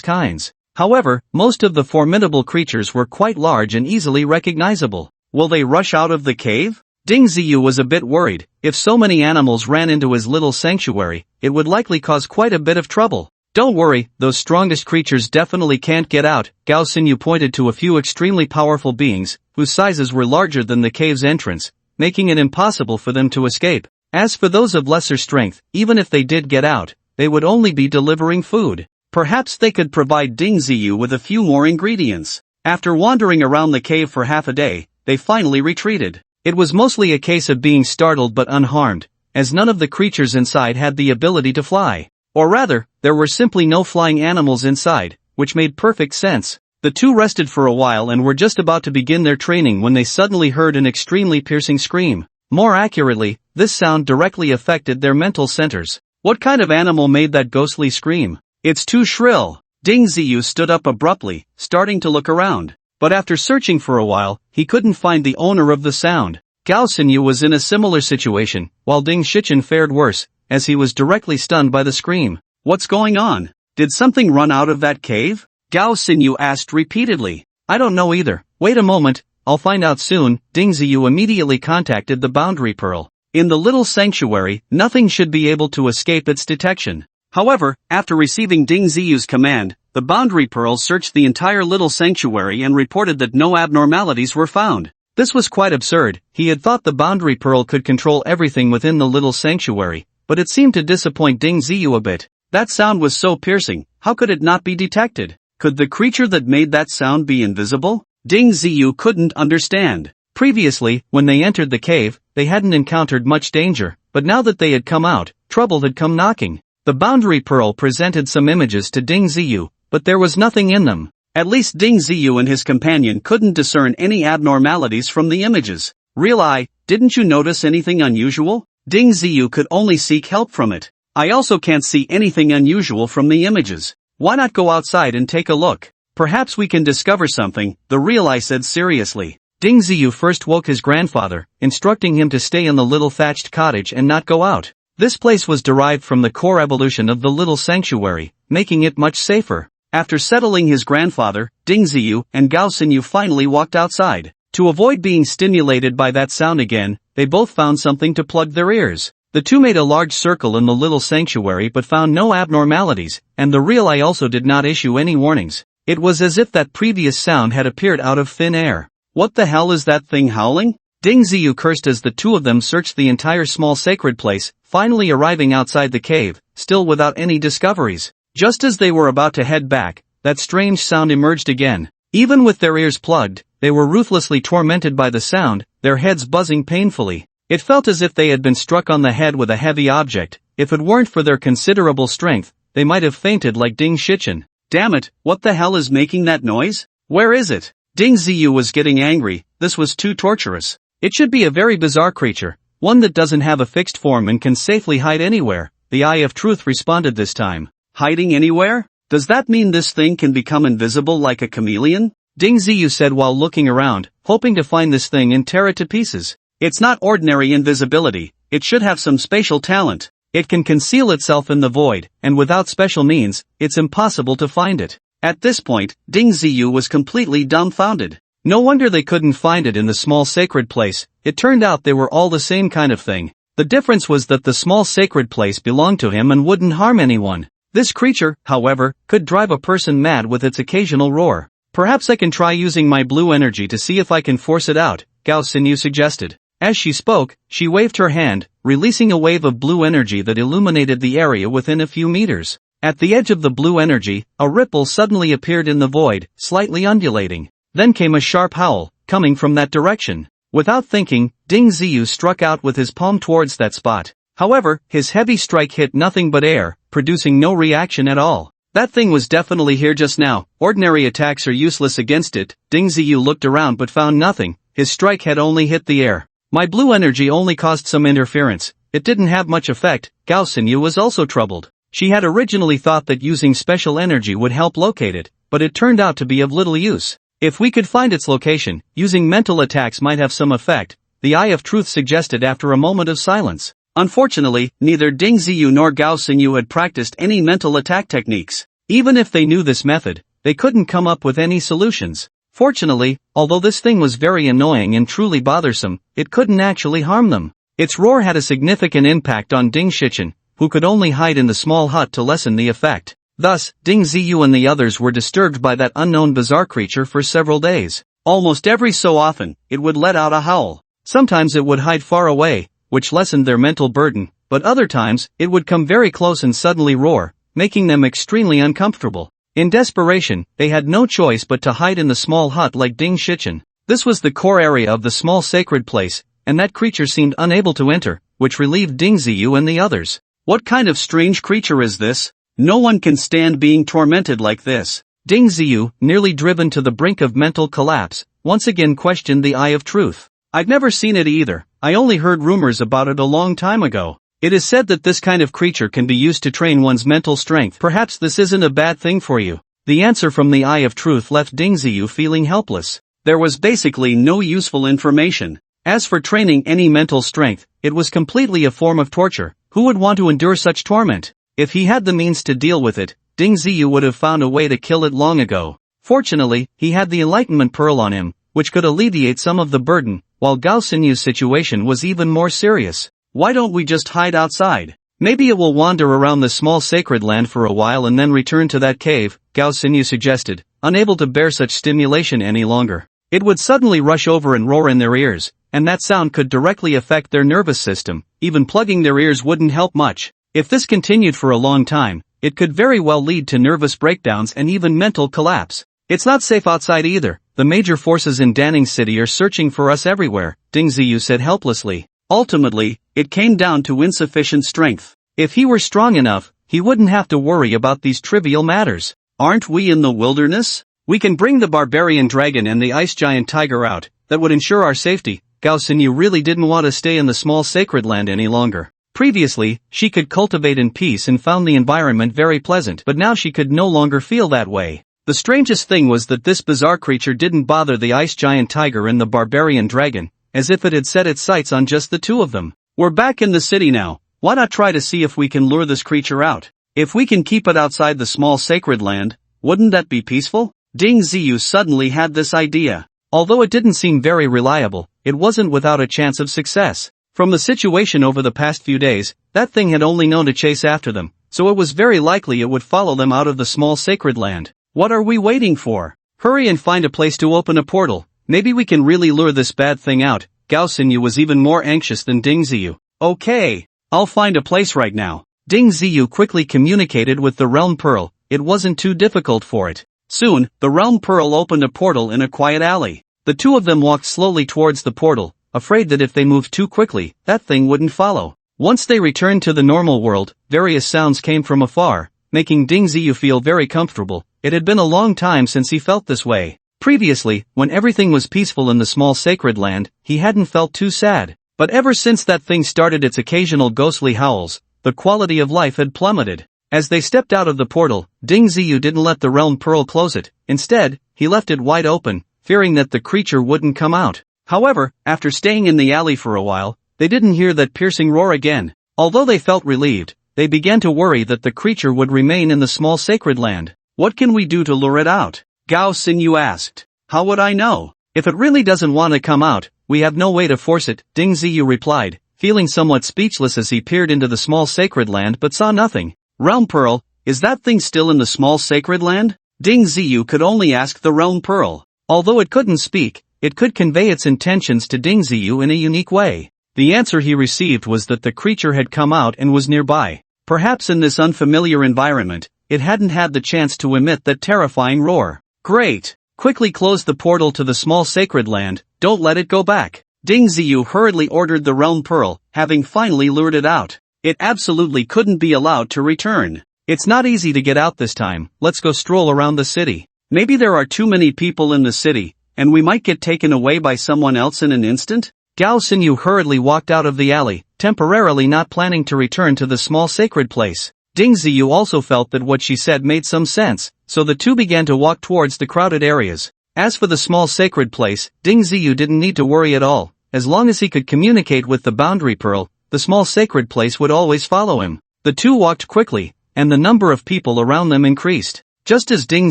kinds. However, most of the formidable creatures were quite large and easily recognizable. Will they rush out of the cave? Ding Ziyu was a bit worried. If so many animals ran into his little sanctuary, it would likely cause quite a bit of trouble. Don't worry, those strongest creatures definitely can't get out. Gao Xinyu pointed to a few extremely powerful beings, whose sizes were larger than the cave's entrance, making it impossible for them to escape. As for those of lesser strength, even if they did get out, they would only be delivering food. Perhaps they could provide Ding Ziyu with a few more ingredients. After wandering around the cave for half a day, they finally retreated. It was mostly a case of being startled but unharmed, as none of the creatures inside had the ability to fly. Or rather, there were simply no flying animals inside, which made perfect sense. The two rested for a while and were just about to begin their training when they suddenly heard an extremely piercing scream. More accurately, this sound directly affected their mental centers. What kind of animal made that ghostly scream? It's too shrill. Ding Ziyu stood up abruptly, starting to look around. But after searching for a while, he couldn't find the owner of the sound. Gao Xinyu was in a similar situation, while Ding Shichen fared worse, as he was directly stunned by the scream. What's going on? Did something run out of that cave? Gao Xinyu asked repeatedly. I don't know either. Wait a moment, I'll find out soon. Ding Ziyu immediately contacted the boundary pearl. In the little sanctuary, nothing should be able to escape its detection. However, after receiving Ding Ziyu's command, the boundary pearl searched the entire little sanctuary and reported that no abnormalities were found. This was quite absurd. He had thought the boundary pearl could control everything within the little sanctuary, but it seemed to disappoint Ding Ziyu a bit. That sound was so piercing, how could it not be detected? Could the creature that made that sound be invisible? Ding Ziyu couldn't understand. Previously, when they entered the cave, they hadn't encountered much danger, but now that they had come out, trouble had come knocking. The boundary pearl presented some images to Ding Ziyu, but there was nothing in them. At least Ding Ziyu and his companion couldn't discern any abnormalities from the images. Real eye, didn't you notice anything unusual? Ding Ziyu could only seek help from it. I also can't see anything unusual from the images. Why not go outside and take a look? Perhaps we can discover something, the real eye said seriously. Ding Ziyu first woke his grandfather, instructing him to stay in the little thatched cottage and not go out. This place was derived from the core evolution of the little sanctuary, making it much safer. After settling his grandfather, Ding Ziyu and Gao Xinyu finally walked outside. To avoid being stimulated by that sound again, they both found something to plug their ears. The two made a large circle in the little sanctuary but found no abnormalities, and the real eye also did not issue any warnings. It was as if that previous sound had appeared out of thin air. What the hell is that thing howling? Ding Ziyu cursed as the two of them searched the entire small sacred place, finally arriving outside the cave, still without any discoveries. Just as they were about to head back, that strange sound emerged again. Even with their ears plugged, they were ruthlessly tormented by the sound, their heads buzzing painfully. It felt as if they had been struck on the head with a heavy object. If it weren't for their considerable strength, they might have fainted like Ding Shichen. Damn it, what the hell is making that noise? Where is it? Ding Ziyu was getting angry, this was too torturous. It should be a very bizarre creature, one that doesn't have a fixed form and can safely hide anywhere. The Eye of Truth responded this time. Hiding anywhere? Does that mean this thing can become invisible like a chameleon? Ding Ziyu said while looking around, hoping to find this thing and tear it to pieces. It's not ordinary invisibility, it should have some spatial talent. It can conceal itself in the void, and without special means, it's impossible to find it. At this point, Ding Ziyu was completely dumbfounded. No wonder they couldn't find it in the small sacred place, it turned out they were all the same kind of thing. The difference was that the small sacred place belonged to him and wouldn't harm anyone. This creature, however, could drive a person mad with its occasional roar. Perhaps I can try using my blue energy to see if I can force it out, Gao Xinyu suggested. As she spoke, she waved her hand, releasing a wave of blue energy that illuminated the area within a few meters. At the edge of the blue energy, a ripple suddenly appeared in the void, slightly undulating. Then came a sharp howl, coming from that direction. Without thinking, Ding Ziyu struck out with his palm towards that spot. However, his heavy strike hit nothing but air, producing no reaction at all. That thing was definitely here just now, ordinary attacks are useless against it. Ding Ziyu looked around but found nothing, his strike had only hit the air. My blue energy only caused some interference, it didn't have much effect. Gao Xinyu was also troubled. She had originally thought that using special energy would help locate it, but it turned out to be of little use. If we could find its location, using mental attacks might have some effect, the Eye of Truth suggested after a moment of silence. Unfortunately, neither Ding Ziyu nor Gao Xinyu had practiced any mental attack techniques. Even if they knew this method, they couldn't come up with any solutions. Fortunately, although this thing was very annoying and truly bothersome, it couldn't actually harm them. Its roar had a significant impact on Ding Shichen, who could only hide in the small hut to lessen the effect. Thus, Ding Ziyu and the others were disturbed by that unknown bizarre creature for several days. Almost every so often, it would let out a howl. Sometimes it would hide far away, which lessened their mental burden, but other times, it would come very close and suddenly roar, making them extremely uncomfortable. In desperation, they had no choice but to hide in the small hut like Ding Shichen. This was the core area of the small sacred place, and that creature seemed unable to enter, which relieved Ding Ziyu and the others. What kind of strange creature is this? No one can stand being tormented like this. Ding Ziyu, nearly driven to the brink of mental collapse, once again questioned the Eye of Truth. I've never seen it either, I only heard rumors about it a long time ago. It is said that this kind of creature can be used to train one's mental strength. Perhaps this isn't a bad thing for you. The answer from the Eye of Truth left Ding Ziyu feeling helpless. There was basically no useful information. As for training any mental strength, it was completely a form of torture. Who would want to endure such torment? If he had the means to deal with it, Ding Ziyu would have found a way to kill it long ago. Fortunately, he had the Enlightenment Pearl on him, which could alleviate some of the burden, while Gao Xinyu's situation was even more serious. Why don't we just hide outside? Maybe it will wander around the small sacred land for a while and then return to that cave, Gao Xinyu suggested, unable to bear such stimulation any longer. It would suddenly rush over and roar in their ears, and that sound could directly affect their nervous system. Even plugging their ears wouldn't help much. If this continued for a long time, it could very well lead to nervous breakdowns and even mental collapse. It's not safe outside either. The major forces in Danning City are searching for us everywhere, Ding Ziyu said helplessly. Ultimately, it came down to insufficient strength. If he were strong enough, he wouldn't have to worry about these trivial matters. Aren't we in the wilderness? We can bring the barbarian dragon and the ice giant tiger out. That would ensure our safety. Gao Xinyu really didn't want to stay in the small sacred land any longer. Previously, she could cultivate in peace and found the environment very pleasant, but now she could no longer feel that way. The strangest thing was that this bizarre creature didn't bother the ice giant tiger and the barbarian dragon, as if it had set its sights on just the two of them. We're back in the city now, why not try to see if we can lure this creature out? If we can keep it outside the small sacred land, wouldn't that be peaceful? Ding Ziyu suddenly had this idea. Although it didn't seem very reliable, it wasn't without a chance of success. From the situation over the past few days, that thing had only known to chase after them, so it was very likely it would follow them out of the small sacred land. What are we waiting for? Hurry and find a place to open a portal. Maybe we can really lure this bad thing out. Gao Xinyu was even more anxious than Ding Ziyu. Okay, I'll find a place right now. Ding Ziyu quickly communicated with the Realm Pearl. It wasn't too difficult for it. Soon, the Realm Pearl opened a portal in a quiet alley. The two of them walked slowly towards the portal, afraid that if they moved too quickly, that thing wouldn't follow. Once they returned to the normal world, various sounds came from afar, making Ding Ziyu feel very comfortable. It had been a long time since he felt this way. Previously, when everything was peaceful in the small sacred land, he hadn't felt too sad. But ever since that thing started its occasional ghostly howls, the quality of life had plummeted. As they stepped out of the portal, Ding Ziyu didn't let the realm pearl close it. Instead, he left it wide open, fearing that the creature wouldn't come out. However, after staying in the alley for a while, they didn't hear that piercing roar again. Although they felt relieved, they began to worry that the creature would remain in the small sacred land. What can we do to lure it out? Gao Xinyu asked. How would I know? If it really doesn't want to come out, we have no way to force it, Ding Ziyu replied, feeling somewhat speechless as he peered into the small sacred land but saw nothing. Realm Pearl, is that thing still in the small sacred land? Ding Ziyu could only ask the Realm Pearl. Although it couldn't speak, it could convey its intentions to Ding Ziyu in a unique way. The answer he received was that the creature had come out and was nearby. Perhaps in this unfamiliar environment, it hadn't had the chance to emit that terrifying roar. Great! Quickly close the portal to the small sacred land, don't let it go back. Ding Ziyu hurriedly ordered the Realm Pearl, having finally lured it out. It absolutely couldn't be allowed to return. It's not easy to get out this time, let's go stroll around the city. Maybe there are too many people in the city, and we might get taken away by someone else in an instant? Gao Xinyu hurriedly walked out of the alley, temporarily not planning to return to the small sacred place. Ding Ziyu also felt that what she said made some sense, so the two began to walk towards the crowded areas. As for the small sacred place, Ding Ziyu didn't need to worry at all. As long as he could communicate with the boundary pearl, the small sacred place would always follow him. The two walked quickly, and the number of people around them increased. Just as Ding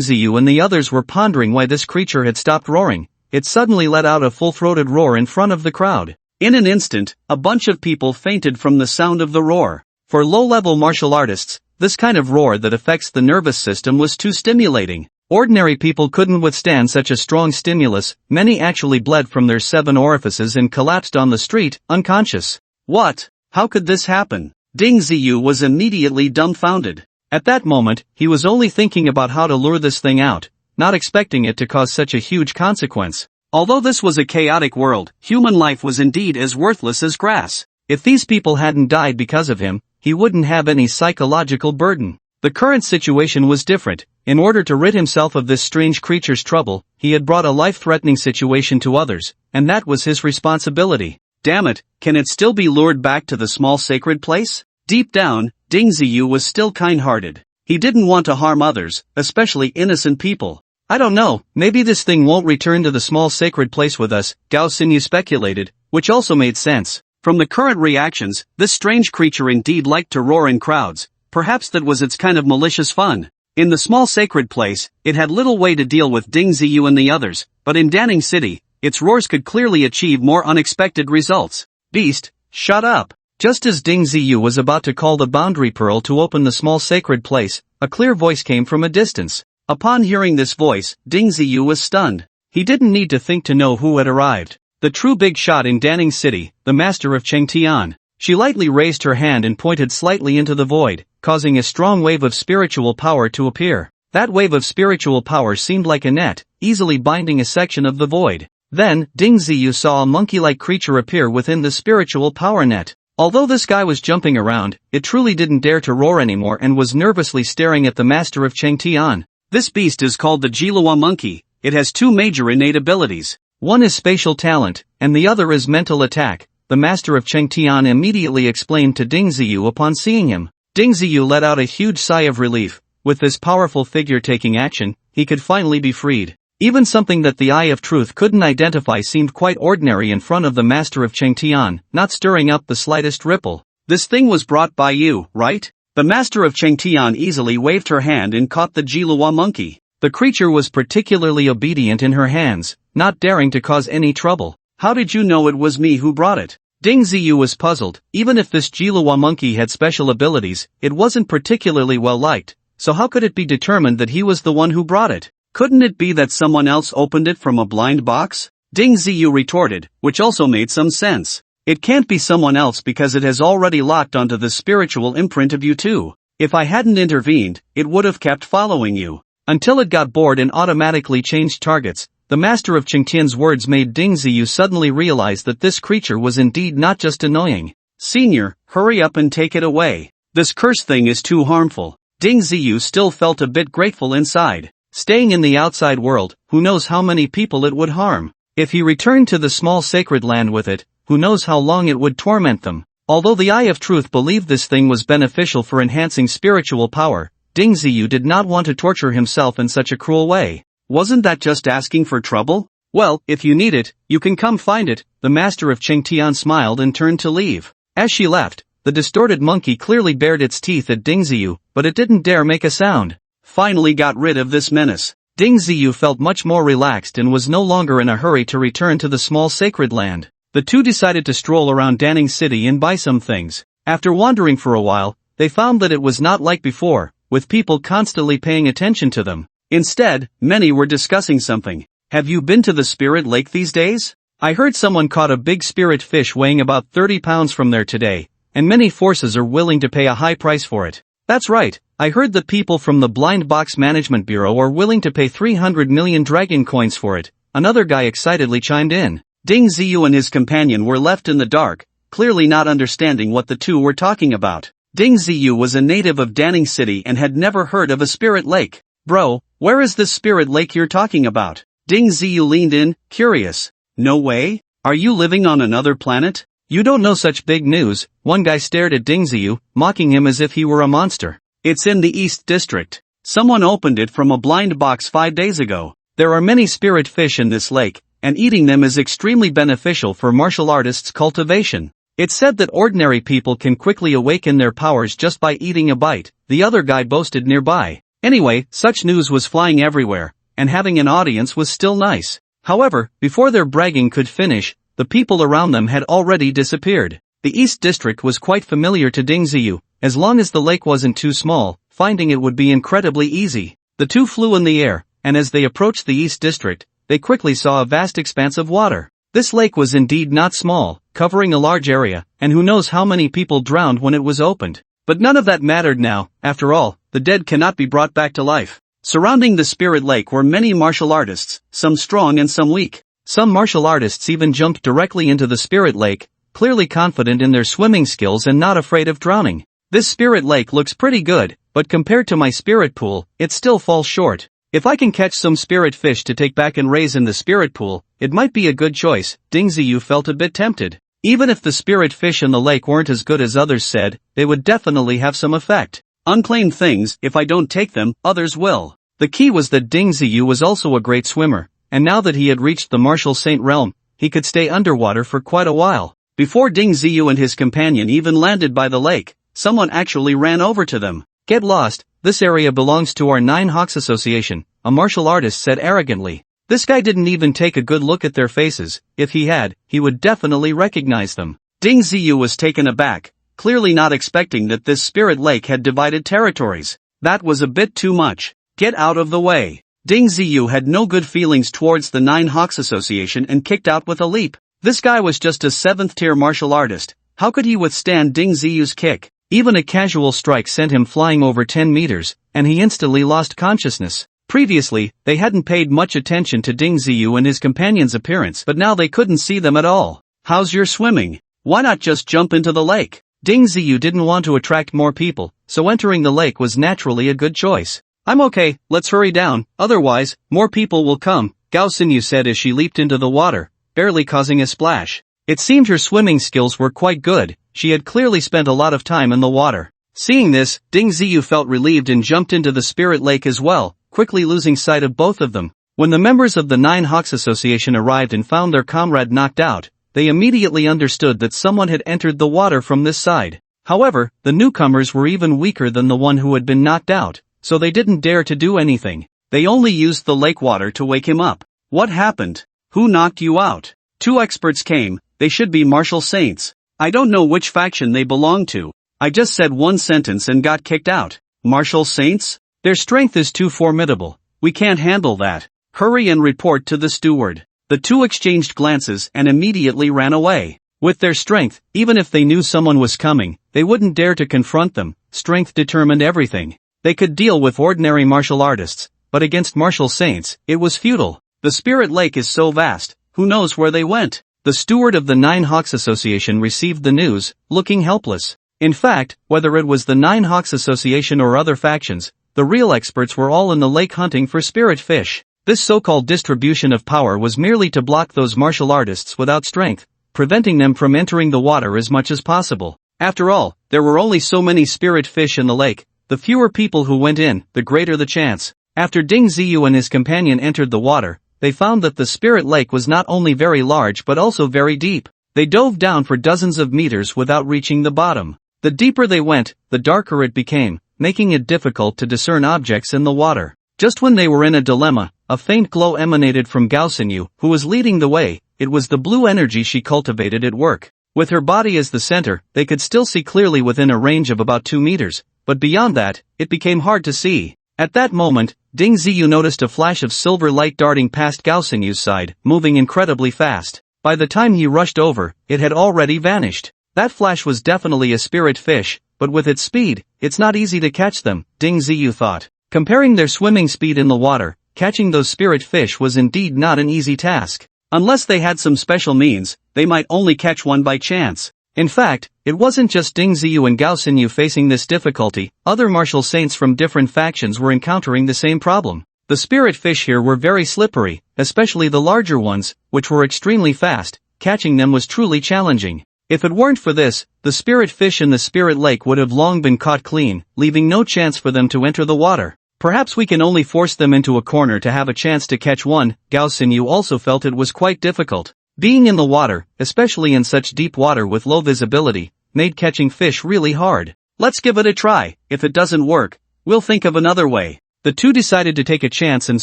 Ziyu and the others were pondering why this creature had stopped roaring, it suddenly let out a full-throated roar in front of the crowd. In an instant, a bunch of people fainted from the sound of the roar. For low-level martial artists, this kind of roar that affects the nervous system was too stimulating. Ordinary people couldn't withstand such a strong stimulus. Many actually bled from their 7 orifices and collapsed on the street, unconscious. What? How could this happen? Ding Ziyu was immediately dumbfounded. At that moment, he was only thinking about how to lure this thing out, not expecting it to cause such a huge consequence. Although this was a chaotic world, human life was indeed as worthless as grass. If these people hadn't died because of him, he wouldn't have any psychological burden. The current situation was different. In order to rid himself of this strange creature's trouble, he had brought a life-threatening situation to others, and that was his responsibility. Damn it, can it still be lured back to the small sacred place? Deep down, Ding Ziyu was still kind-hearted. He didn't want to harm others, especially innocent people. I don't know, maybe this thing won't return to the small sacred place with us, Gao Xinyu speculated, which also made sense. From the current reactions, this strange creature indeed liked to roar in crowds. Perhaps that was its kind of malicious fun. In the small sacred place, it had little way to deal with Ding Ziyu and the others, but in Danning City, its roars could clearly achieve more unexpected results. Beast, shut up. Just as Ding Ziyu was about to call the boundary pearl to open the small sacred place, a clear voice came from a distance. Upon hearing this voice, Ding Ziyu was stunned. He didn't need to think to know who had arrived. The true big shot in Danning City, the master of Chengtian. She lightly raised her hand and pointed slightly into the void, causing a strong wave of spiritual power to appear. That wave of spiritual power seemed like a net, easily binding a section of the void. Then, Ding Ziyu saw a monkey-like creature appear within the spiritual power net. Although this guy was jumping around, it truly didn't dare to roar anymore and was nervously staring at the master of Chengtian. This beast is called the Jilua monkey. It has 2 major innate abilities. One is spatial talent, and the other is mental attack. The master of Chengtian immediately explained to Ding Ziyu upon seeing him. Ding Ziyu let out a huge sigh of relief. With this powerful figure taking action, he could finally be freed. Even something that the Eye of Truth couldn't identify seemed quite ordinary in front of the master of Chengtian, not stirring up the slightest ripple. This thing was brought by you, right? The master of Chengtian easily waved her hand and caught the Jilua monkey. The creature was particularly obedient in her hands, not daring to cause any trouble. How did you know it was me who brought it? Ding Ziyu was puzzled. Even if this Jilua monkey had special abilities, it wasn't particularly well liked, so how could it be determined that he was the one who brought it? Couldn't it be that someone else opened it from a blind box? Ding Ziyu retorted, which also made some sense. It can't be someone else because it has already locked onto the spiritual imprint of you too. If I hadn't intervened, it would have kept following you. Until it got bored and automatically changed targets. The master of Chengtian's words made Ding Ziyu suddenly realize that this creature was indeed not just annoying. Senior, hurry up and take it away. This cursed thing is too harmful. Ding Ziyu still felt a bit grateful inside. Staying in the outside world, who knows how many people it would harm. If he returned to the small sacred land with it, who knows how long it would torment them. Although the Eye of Truth believed this thing was beneficial for enhancing spiritual power, Ding Ziyu did not want to torture himself in such a cruel way. Wasn't that just asking for trouble? Well, if you need it, you can come find it, the master of Chengtian smiled and turned to leave. As she left, the distorted monkey clearly bared its teeth at Ding Ziyu, but it didn't dare make a sound. Finally got rid of this menace. Ding Ziyu felt much more relaxed and was no longer in a hurry to return to the small sacred land. The two decided to stroll around Danning City and buy some things. After wandering for a while, they found that it was not like before, with people constantly paying attention to them. Instead, many were discussing something. Have you been to the Spirit Lake these days? I heard someone caught a big spirit fish weighing about 30 pounds from there today, and many forces are willing to pay a high price for it. That's right, I heard that people from the Blind Box Management Bureau are willing to pay 300 million dragon coins for it, another guy excitedly chimed in. Ding Ziyu and his companion were left in the dark, clearly not understanding what the two were talking about. Ding Ziyu was a native of Danning City and had never heard of a spirit lake. Bro, where is this spirit lake you're talking about? Ding Ziyu leaned in, curious. No way? Are you living on another planet? You don't know such big news, one guy stared at Ding Ziyu, mocking him as if he were a monster. It's in the East District. Someone opened it from a blind box 5 days ago. There are many spirit fish in this lake, and eating them is extremely beneficial for martial artists' cultivation. It's said that ordinary people can quickly awaken their powers just by eating a bite, the other guy boasted nearby. Anyway, such news was flying everywhere, and having an audience was still nice. However, before their bragging could finish, the people around them had already disappeared. The East District was quite familiar to Ding Ziyu, as long as the lake wasn't too small, finding it would be incredibly easy. The two flew in the air, and as they approached the East District, they quickly saw a vast expanse of water. This lake was indeed not small, covering a large area, and who knows how many people drowned when it was opened. But none of that mattered now, after all, the dead cannot be brought back to life. Surrounding the spirit lake were many martial artists, some strong and some weak. Some martial artists even jumped directly into the spirit lake, clearly confident in their swimming skills and not afraid of drowning. This spirit lake looks pretty good, but compared to my spirit pool, it still falls short. If I can catch some spirit fish to take back and raise in the spirit pool, it might be a good choice. Ding Ziyu felt a bit tempted. Even if the spirit fish in the lake weren't as good as others said, they would definitely have some effect. Unclaimed things, if I don't take them, others will. The key was that Ding Ziyu was also a great swimmer, and now that he had reached the martial saint realm, he could stay underwater for quite a while. Before Ding Ziyu and his companion even landed by the lake, someone actually ran over to them. Get lost, this area belongs to our Nine Hawks Association, a martial artist said arrogantly. This guy didn't even take a good look at their faces. If he had, he would definitely recognize them. Ding Ziyu was taken aback, clearly not expecting that this spirit lake had divided territories. That was a bit too much. Get out of the way. Ding Ziyu had no good feelings towards the Nine Hawks Association and kicked out with a leap. This guy was just a 7th-tier martial artist. How could he withstand Ding Ziyu's kick? Even a casual strike sent him flying over 10 meters, and he instantly lost consciousness. Previously, they hadn't paid much attention to Ding Ziyu and his companion's appearance, but now they couldn't see them at all. How's your swimming? Why not just jump into the lake? Ding Ziyu didn't want to attract more people, so entering the lake was naturally a good choice. I'm okay, let's hurry down, otherwise, more people will come, Gao Xinyu said as she leaped into the water, barely causing a splash. It seemed her swimming skills were quite good, she had clearly spent a lot of time in the water. Seeing this, Ding Ziyu felt relieved and jumped into the spirit lake as well, quickly losing sight of both of them. When the members of the Nine Hawks Association arrived and found their comrade knocked out, they immediately understood that someone had entered the water from this side. However, the newcomers were even weaker than the one who had been knocked out, so they didn't dare to do anything. They only used the lake water to wake him up. What happened? Who knocked you out? 2 experts came, they should be martial saints. I don't know which faction they belong to. I just said one sentence and got kicked out. Martial saints? Their strength is too formidable. We can't handle that. Hurry and report to the steward. The 2 exchanged glances and immediately ran away. With their strength, even if they knew someone was coming, they wouldn't dare to confront them. Strength determined everything. They could deal with ordinary martial artists, but against martial saints, it was futile. The spirit lake is so vast, who knows where they went? The steward of the Nine Hawks Association received the news, looking helpless. In fact, whether it was the Nine Hawks Association or other factions, the real experts were all in the lake hunting for spirit fish. This so-called distribution of power was merely to block those martial artists without strength, preventing them from entering the water as much as possible. After all, there were only so many spirit fish in the lake. The fewer people who went in, the greater the chance. After Ding Ziyu and his companion entered the water, they found that the spirit lake was not only very large but also very deep. They dove down for dozens of meters without reaching the bottom. The deeper they went, the darker it became, making it difficult to discern objects in the water. Just when they were in a dilemma, a faint glow emanated from Gao Xinyu, who was leading the way. It was the blue energy she cultivated at work. With her body as the center, they could still see clearly within a range of about 2 meters, but beyond that, it became hard to see. At that moment, Ding Ziyu noticed a flash of silver light darting past Gao Xinyu's side, moving incredibly fast. By the time he rushed over, it had already vanished. That flash was definitely a spirit fish, but with its speed, it's not easy to catch them, Ding Ziyu thought. Comparing their swimming speed in the water, catching those spirit fish was indeed not an easy task. Unless they had some special means, they might only catch one by chance. In fact, it wasn't just Ding Ziyu and Gao Xinyu facing this difficulty, other martial saints from different factions were encountering the same problem. The spirit fish here were very slippery, especially the larger ones, which were extremely fast. Catching them was truly challenging. If it weren't for this, the spirit fish in the spirit lake would have long been caught clean, leaving no chance for them to enter the water. Perhaps we can only force them into a corner to have a chance to catch one. Gao Xinyu also felt it was quite difficult. Being in the water, especially in such deep water with low visibility, made catching fish really hard. Let's give it a try. If it doesn't work, we'll think of another way. The two decided to take a chance and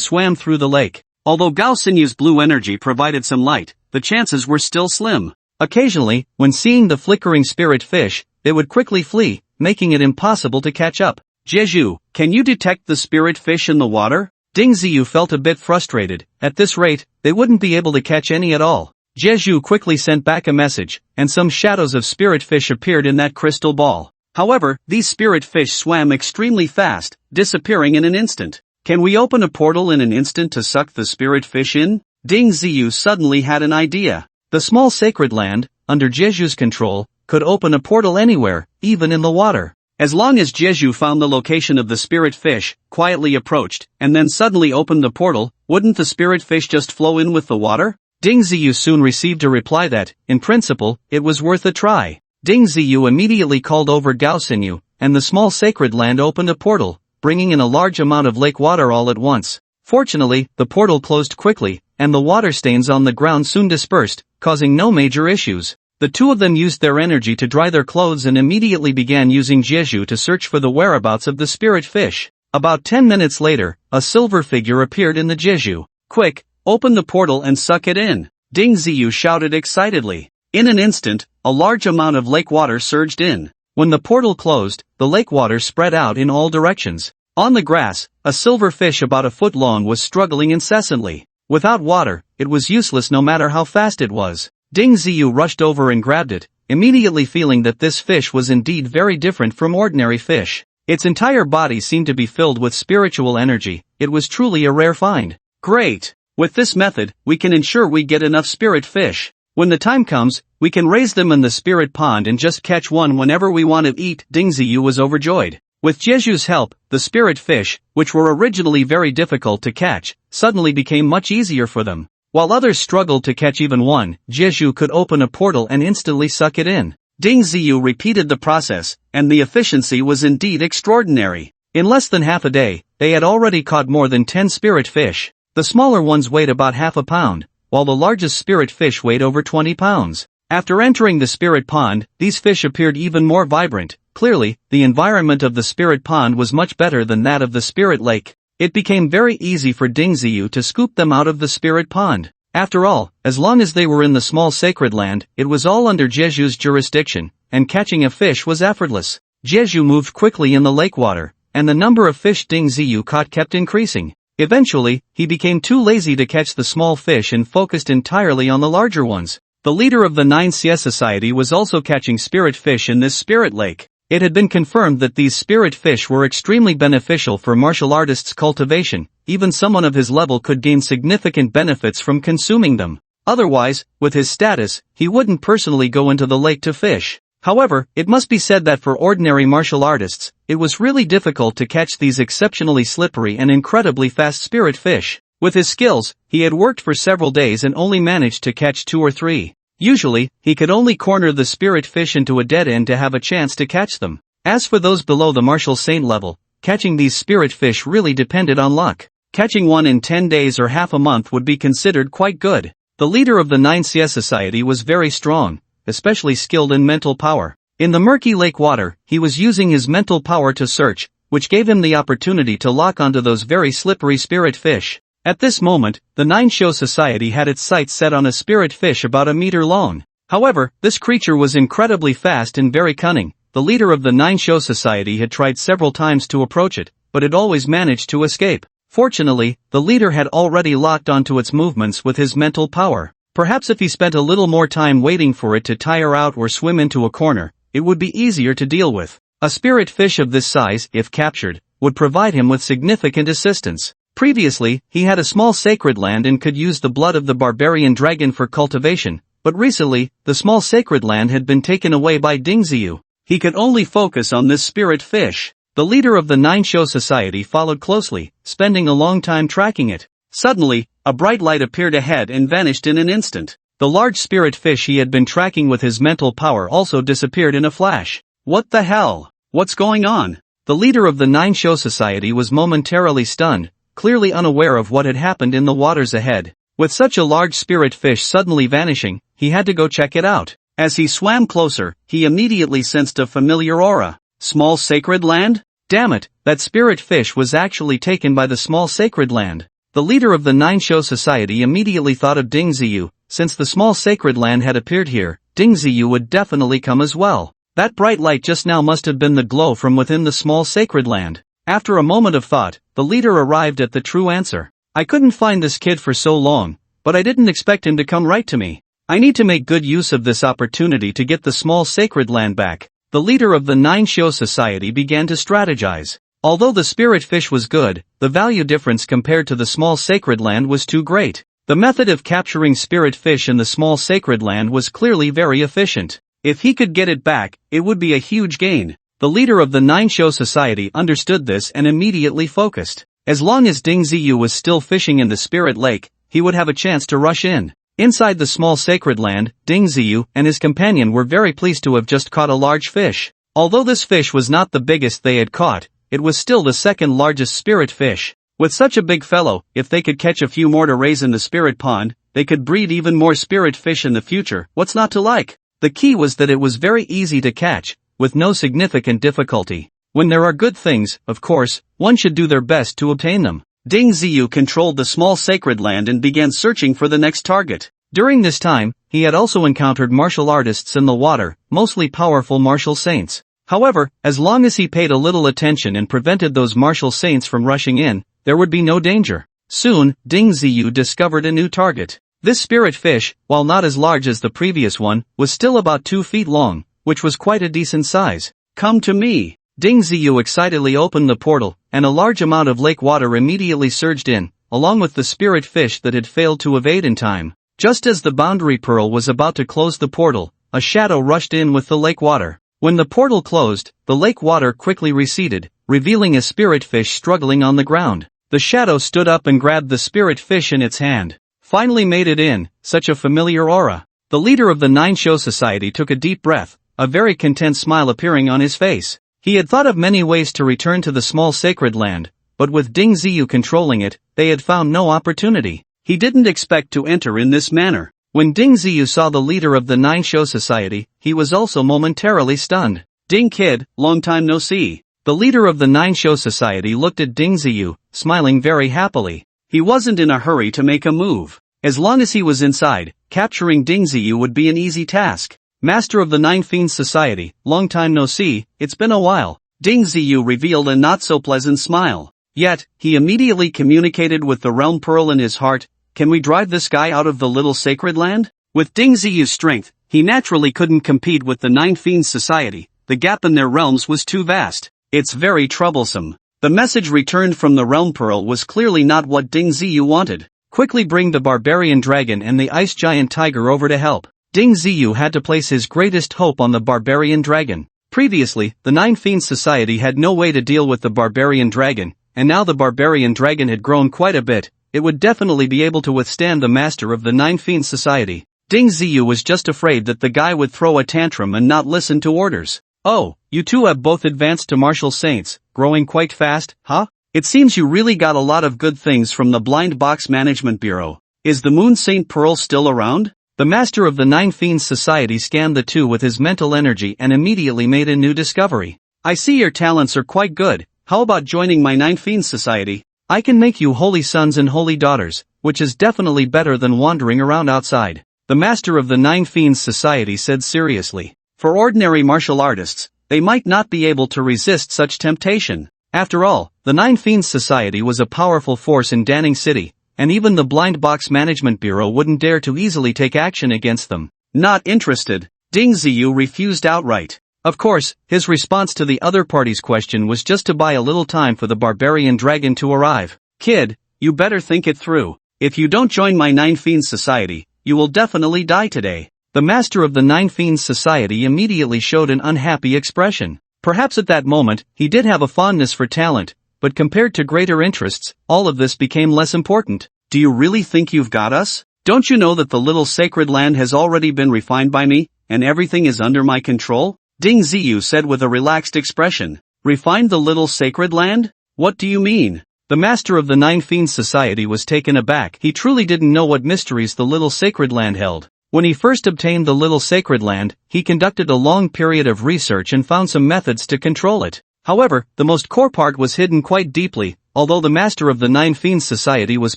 swam through the lake. Although Gao Xinyu's blue energy provided some light, the chances were still slim. Occasionally, when seeing the flickering spirit fish, they would quickly flee, making it impossible to catch up. Jeju, can you detect the spirit fish in the water? Ding Ziyu felt a bit frustrated. At this rate, they wouldn't be able to catch any at all. Jeju quickly sent back a message, and some shadows of spirit fish appeared in that crystal ball. However, these spirit fish swam extremely fast, disappearing in an instant. Can we open a portal in an instant to suck the spirit fish in? Ding Ziyu suddenly had an idea. The small sacred land, under Jeju's control, could open a portal anywhere, even in the water. As long as Jeju found the location of the spirit fish, quietly approached, and then suddenly opened the portal, wouldn't the spirit fish just flow in with the water? Ding Ziyu soon received a reply that, in principle, it was worth a try. Ding Ziyu immediately called over Gao Xinyu, and the small sacred land opened a portal, bringing in a large amount of lake water all at once. Fortunately, the portal closed quickly, and the water stains on the ground soon dispersed, causing no major issues. The two of them used their energy to dry their clothes and immediately began using Jeju to search for the whereabouts of the spirit fish. About 10 minutes later, a silver figure appeared in the Jeju. Quick, open the portal and suck it in, Ding Ziyu shouted excitedly. In an instant, a large amount of lake water surged in. When the portal closed, the lake water spread out in all directions. On the grass, a silver fish about a foot long was struggling incessantly. Without water, it was useless no matter how fast it was. Ding Ziyu rushed over and grabbed it, immediately feeling that this fish was indeed very different from ordinary fish. Its entire body seemed to be filled with spiritual energy. It was truly a rare find. Great! With this method, we can ensure we get enough spirit fish. When the time comes, we can raise them in the spirit pond and just catch one whenever we want to eat. Ding Ziyu was overjoyed. With Jeju's help, the spirit fish, which were originally very difficult to catch, suddenly became much easier for them. While others struggled to catch even one, Jeju could open a portal and instantly suck it in. Ding Ziyu repeated the process, and the efficiency was indeed extraordinary. In less than half a day, they had already caught more than 10 spirit fish. The smaller ones weighed about half a pound, while the largest spirit fish weighed over 20 pounds. After entering the spirit pond, these fish appeared even more vibrant. Clearly, the environment of the spirit pond was much better than that of the spirit lake. It became very easy for Ding Ziyu to scoop them out of the spirit pond. After all, as long as they were in the small sacred land, it was all under Jeju's jurisdiction, and catching a fish was effortless. Jeju moved quickly in the lake water, and the number of fish Ding Ziyu caught kept increasing. Eventually, he became too lazy to catch the small fish and focused entirely on the larger ones. The leader of the 9th Society was also catching spirit fish in this spirit lake. It had been confirmed that these spirit fish were extremely beneficial for martial artists' cultivation. Even someone of his level could gain significant benefits from consuming them. Otherwise, with his status, he wouldn't personally go into the lake to fish. However, it must be said that for ordinary martial artists, it was really difficult to catch these exceptionally slippery and incredibly fast spirit fish. With his skills, he had worked for several days and only managed to catch 2 or 3. Usually, he could only corner the spirit fish into a dead end to have a chance to catch them. As for those below the martial saint level, catching these spirit fish really depended on luck. Catching one in 10 days or half a month would be considered quite good. The leader of the 9th Society was very strong, especially skilled in mental power. In the murky lake water, he was using his mental power to search, which gave him the opportunity to lock onto those very slippery spirit fish. At this moment, the 9th Society had its sights set on a spirit fish about a meter long. However, this creature was incredibly fast and very cunning. The leader of the 9th Society had tried several times to approach it, but it always managed to escape. Fortunately, the leader had already locked onto its movements with his mental power. Perhaps if he spent a little more time waiting for it to tire out or swim into a corner, it would be easier to deal with. A spirit fish of this size, if captured, would provide him with significant assistance. Previously, he had a small sacred land and could use the blood of the barbarian dragon for cultivation, but recently, the small sacred land had been taken away by Dingziyu. He could only focus on this spirit fish. The leader of the 9th Society followed closely, spending a long time tracking it. Suddenly, a bright light appeared ahead and vanished in an instant. The large spirit fish he had been tracking with his mental power also disappeared in a flash. What the hell? What's going on? The leader of the 9th Society was momentarily stunned, clearly unaware of what had happened in the waters ahead. With such a large spirit fish suddenly vanishing, he had to go check it out. As he swam closer, he immediately sensed a familiar aura. Small sacred land? Damn it, that spirit fish was actually taken by the small sacred land. The leader of the 9th Society immediately thought of Dingziyu. Since the small sacred land had appeared here, Dingziyu would definitely come as well. That bright light just now must have been the glow from within the small sacred land. After a moment of thought, the leader arrived at the true answer. I couldn't find this kid for so long, but I didn't expect him to come right to me. I need to make good use of this opportunity to get the small sacred land back. The leader of the 9th Society began to strategize. Although the spirit fish was good, the value difference compared to the small sacred land was too great. The method of capturing spirit fish in the small sacred land was clearly very efficient. If he could get it back, it would be a huge gain. The leader of the 9th Society understood this and immediately focused. As long as Dingziyu was still fishing in the spirit lake, he would have a chance to rush in. Inside the small sacred land, Dingziyu and his companion were very pleased to have just caught a large fish. Although this fish was not the biggest they had caught, it was still the second largest spirit fish. With such a big fellow, if they could catch a few more to raise in the spirit pond, they could breed even more spirit fish in the future. What's not to like? The key was that it was very easy to catch, with no significant difficulty. When there are good things, of course, one should do their best to obtain them. Dingziyu controlled the small sacred land and began searching for the next target. During this time, he had also encountered martial artists in the water, mostly powerful martial saints. However, as long as he paid a little attention and prevented those martial saints from rushing in, there would be no danger. Soon, Dingziyu discovered a new target. This spirit fish, while not as large as the previous one, was still about 2 feet long, which was quite a decent size. Come to me! Dingziyu excitedly opened the portal, and a large amount of lake water immediately surged in, along with the spirit fish that had failed to evade in time. Just as the boundary pearl was about to close the portal, a shadow rushed in with the lake water. When the portal closed, the lake water quickly receded, revealing a spirit fish struggling on the ground. The shadow stood up and grabbed the spirit fish in its hand. Finally made it in, such a familiar aura. The leader of the 9th Society took a deep breath, a very content smile appearing on his face. He had thought of many ways to return to the small sacred land, but with Dingziyu controlling it, they had found no opportunity. He didn't expect to enter in this manner. When Dingziyu saw the leader of the 9th Society, he was also momentarily stunned. Ding kid, long time no see. The leader of the 9th Society looked at Dingziyu, smiling very happily. He wasn't in a hurry to make a move. As long as he was inside, capturing Dingziyu would be an easy task. Master of the 9th Society, long time no see, it's been a while. Dingziyu revealed a not-so-pleasant smile. Yet, he immediately communicated with the realm pearl in his heart. Can we drive this guy out of the little sacred land? With Dingziyu's strength, he naturally couldn't compete with the 9th Society. The gap in their realms was too vast. It's very troublesome. The message returned from the realm pearl was clearly not what Dingziyu wanted. Quickly bring the barbarian dragon and the ice giant tiger over to help. Ding Ziyu had to place his greatest hope on the barbarian dragon. Previously, the Nine Fiends Society had no way to deal with the barbarian dragon, and now the barbarian dragon had grown quite a bit. It would definitely be able to withstand the master of the Nine Fiends Society. Ding Ziyu was just afraid that the guy would throw a tantrum and not listen to orders. Oh, you two have both advanced to martial saints, growing quite fast, huh? It seems you really got a lot of good things from the Blind Box Management Bureau. Is the Moon Saint Pearl still around? The master of the Nine Fiends Society scanned the two with his mental energy and immediately made a new discovery. I see your talents are quite good. How about joining my Nine Fiends Society? I can make you holy sons and holy daughters, which is definitely better than wandering around outside. The master of the Nine Fiends Society said seriously. For ordinary martial artists, they might not be able to resist such temptation. After all, the Nine Fiends Society was a powerful force in Danning City, and even the Blind Box Management Bureau wouldn't dare to easily take action against them. Not interested. Ding Ziyu refused outright. Of course, his response to the other party's question was just to buy a little time for the barbarian dragon to arrive. Kid, you better think it through. If you don't join my Nine Fiends Society, you will definitely die today. The master of the Nine Fiends Society immediately showed an unhappy expression. Perhaps at that moment, he did have a fondness for talent, but compared to greater interests, all of this became less important. Do you really think you've got us? Don't you know that the little sacred land has already been refined by me, and everything is under my control? Ding Ziyu said with a relaxed expression. Refined the little sacred land? What do you mean? The master of the Nine Fiends Society was taken aback. He truly didn't know what mysteries the little sacred land held. When he first obtained the little sacred land, he conducted a long period of research and found some methods to control it. However, the most core part was hidden quite deeply. Although the master of the Nine Fiends Society was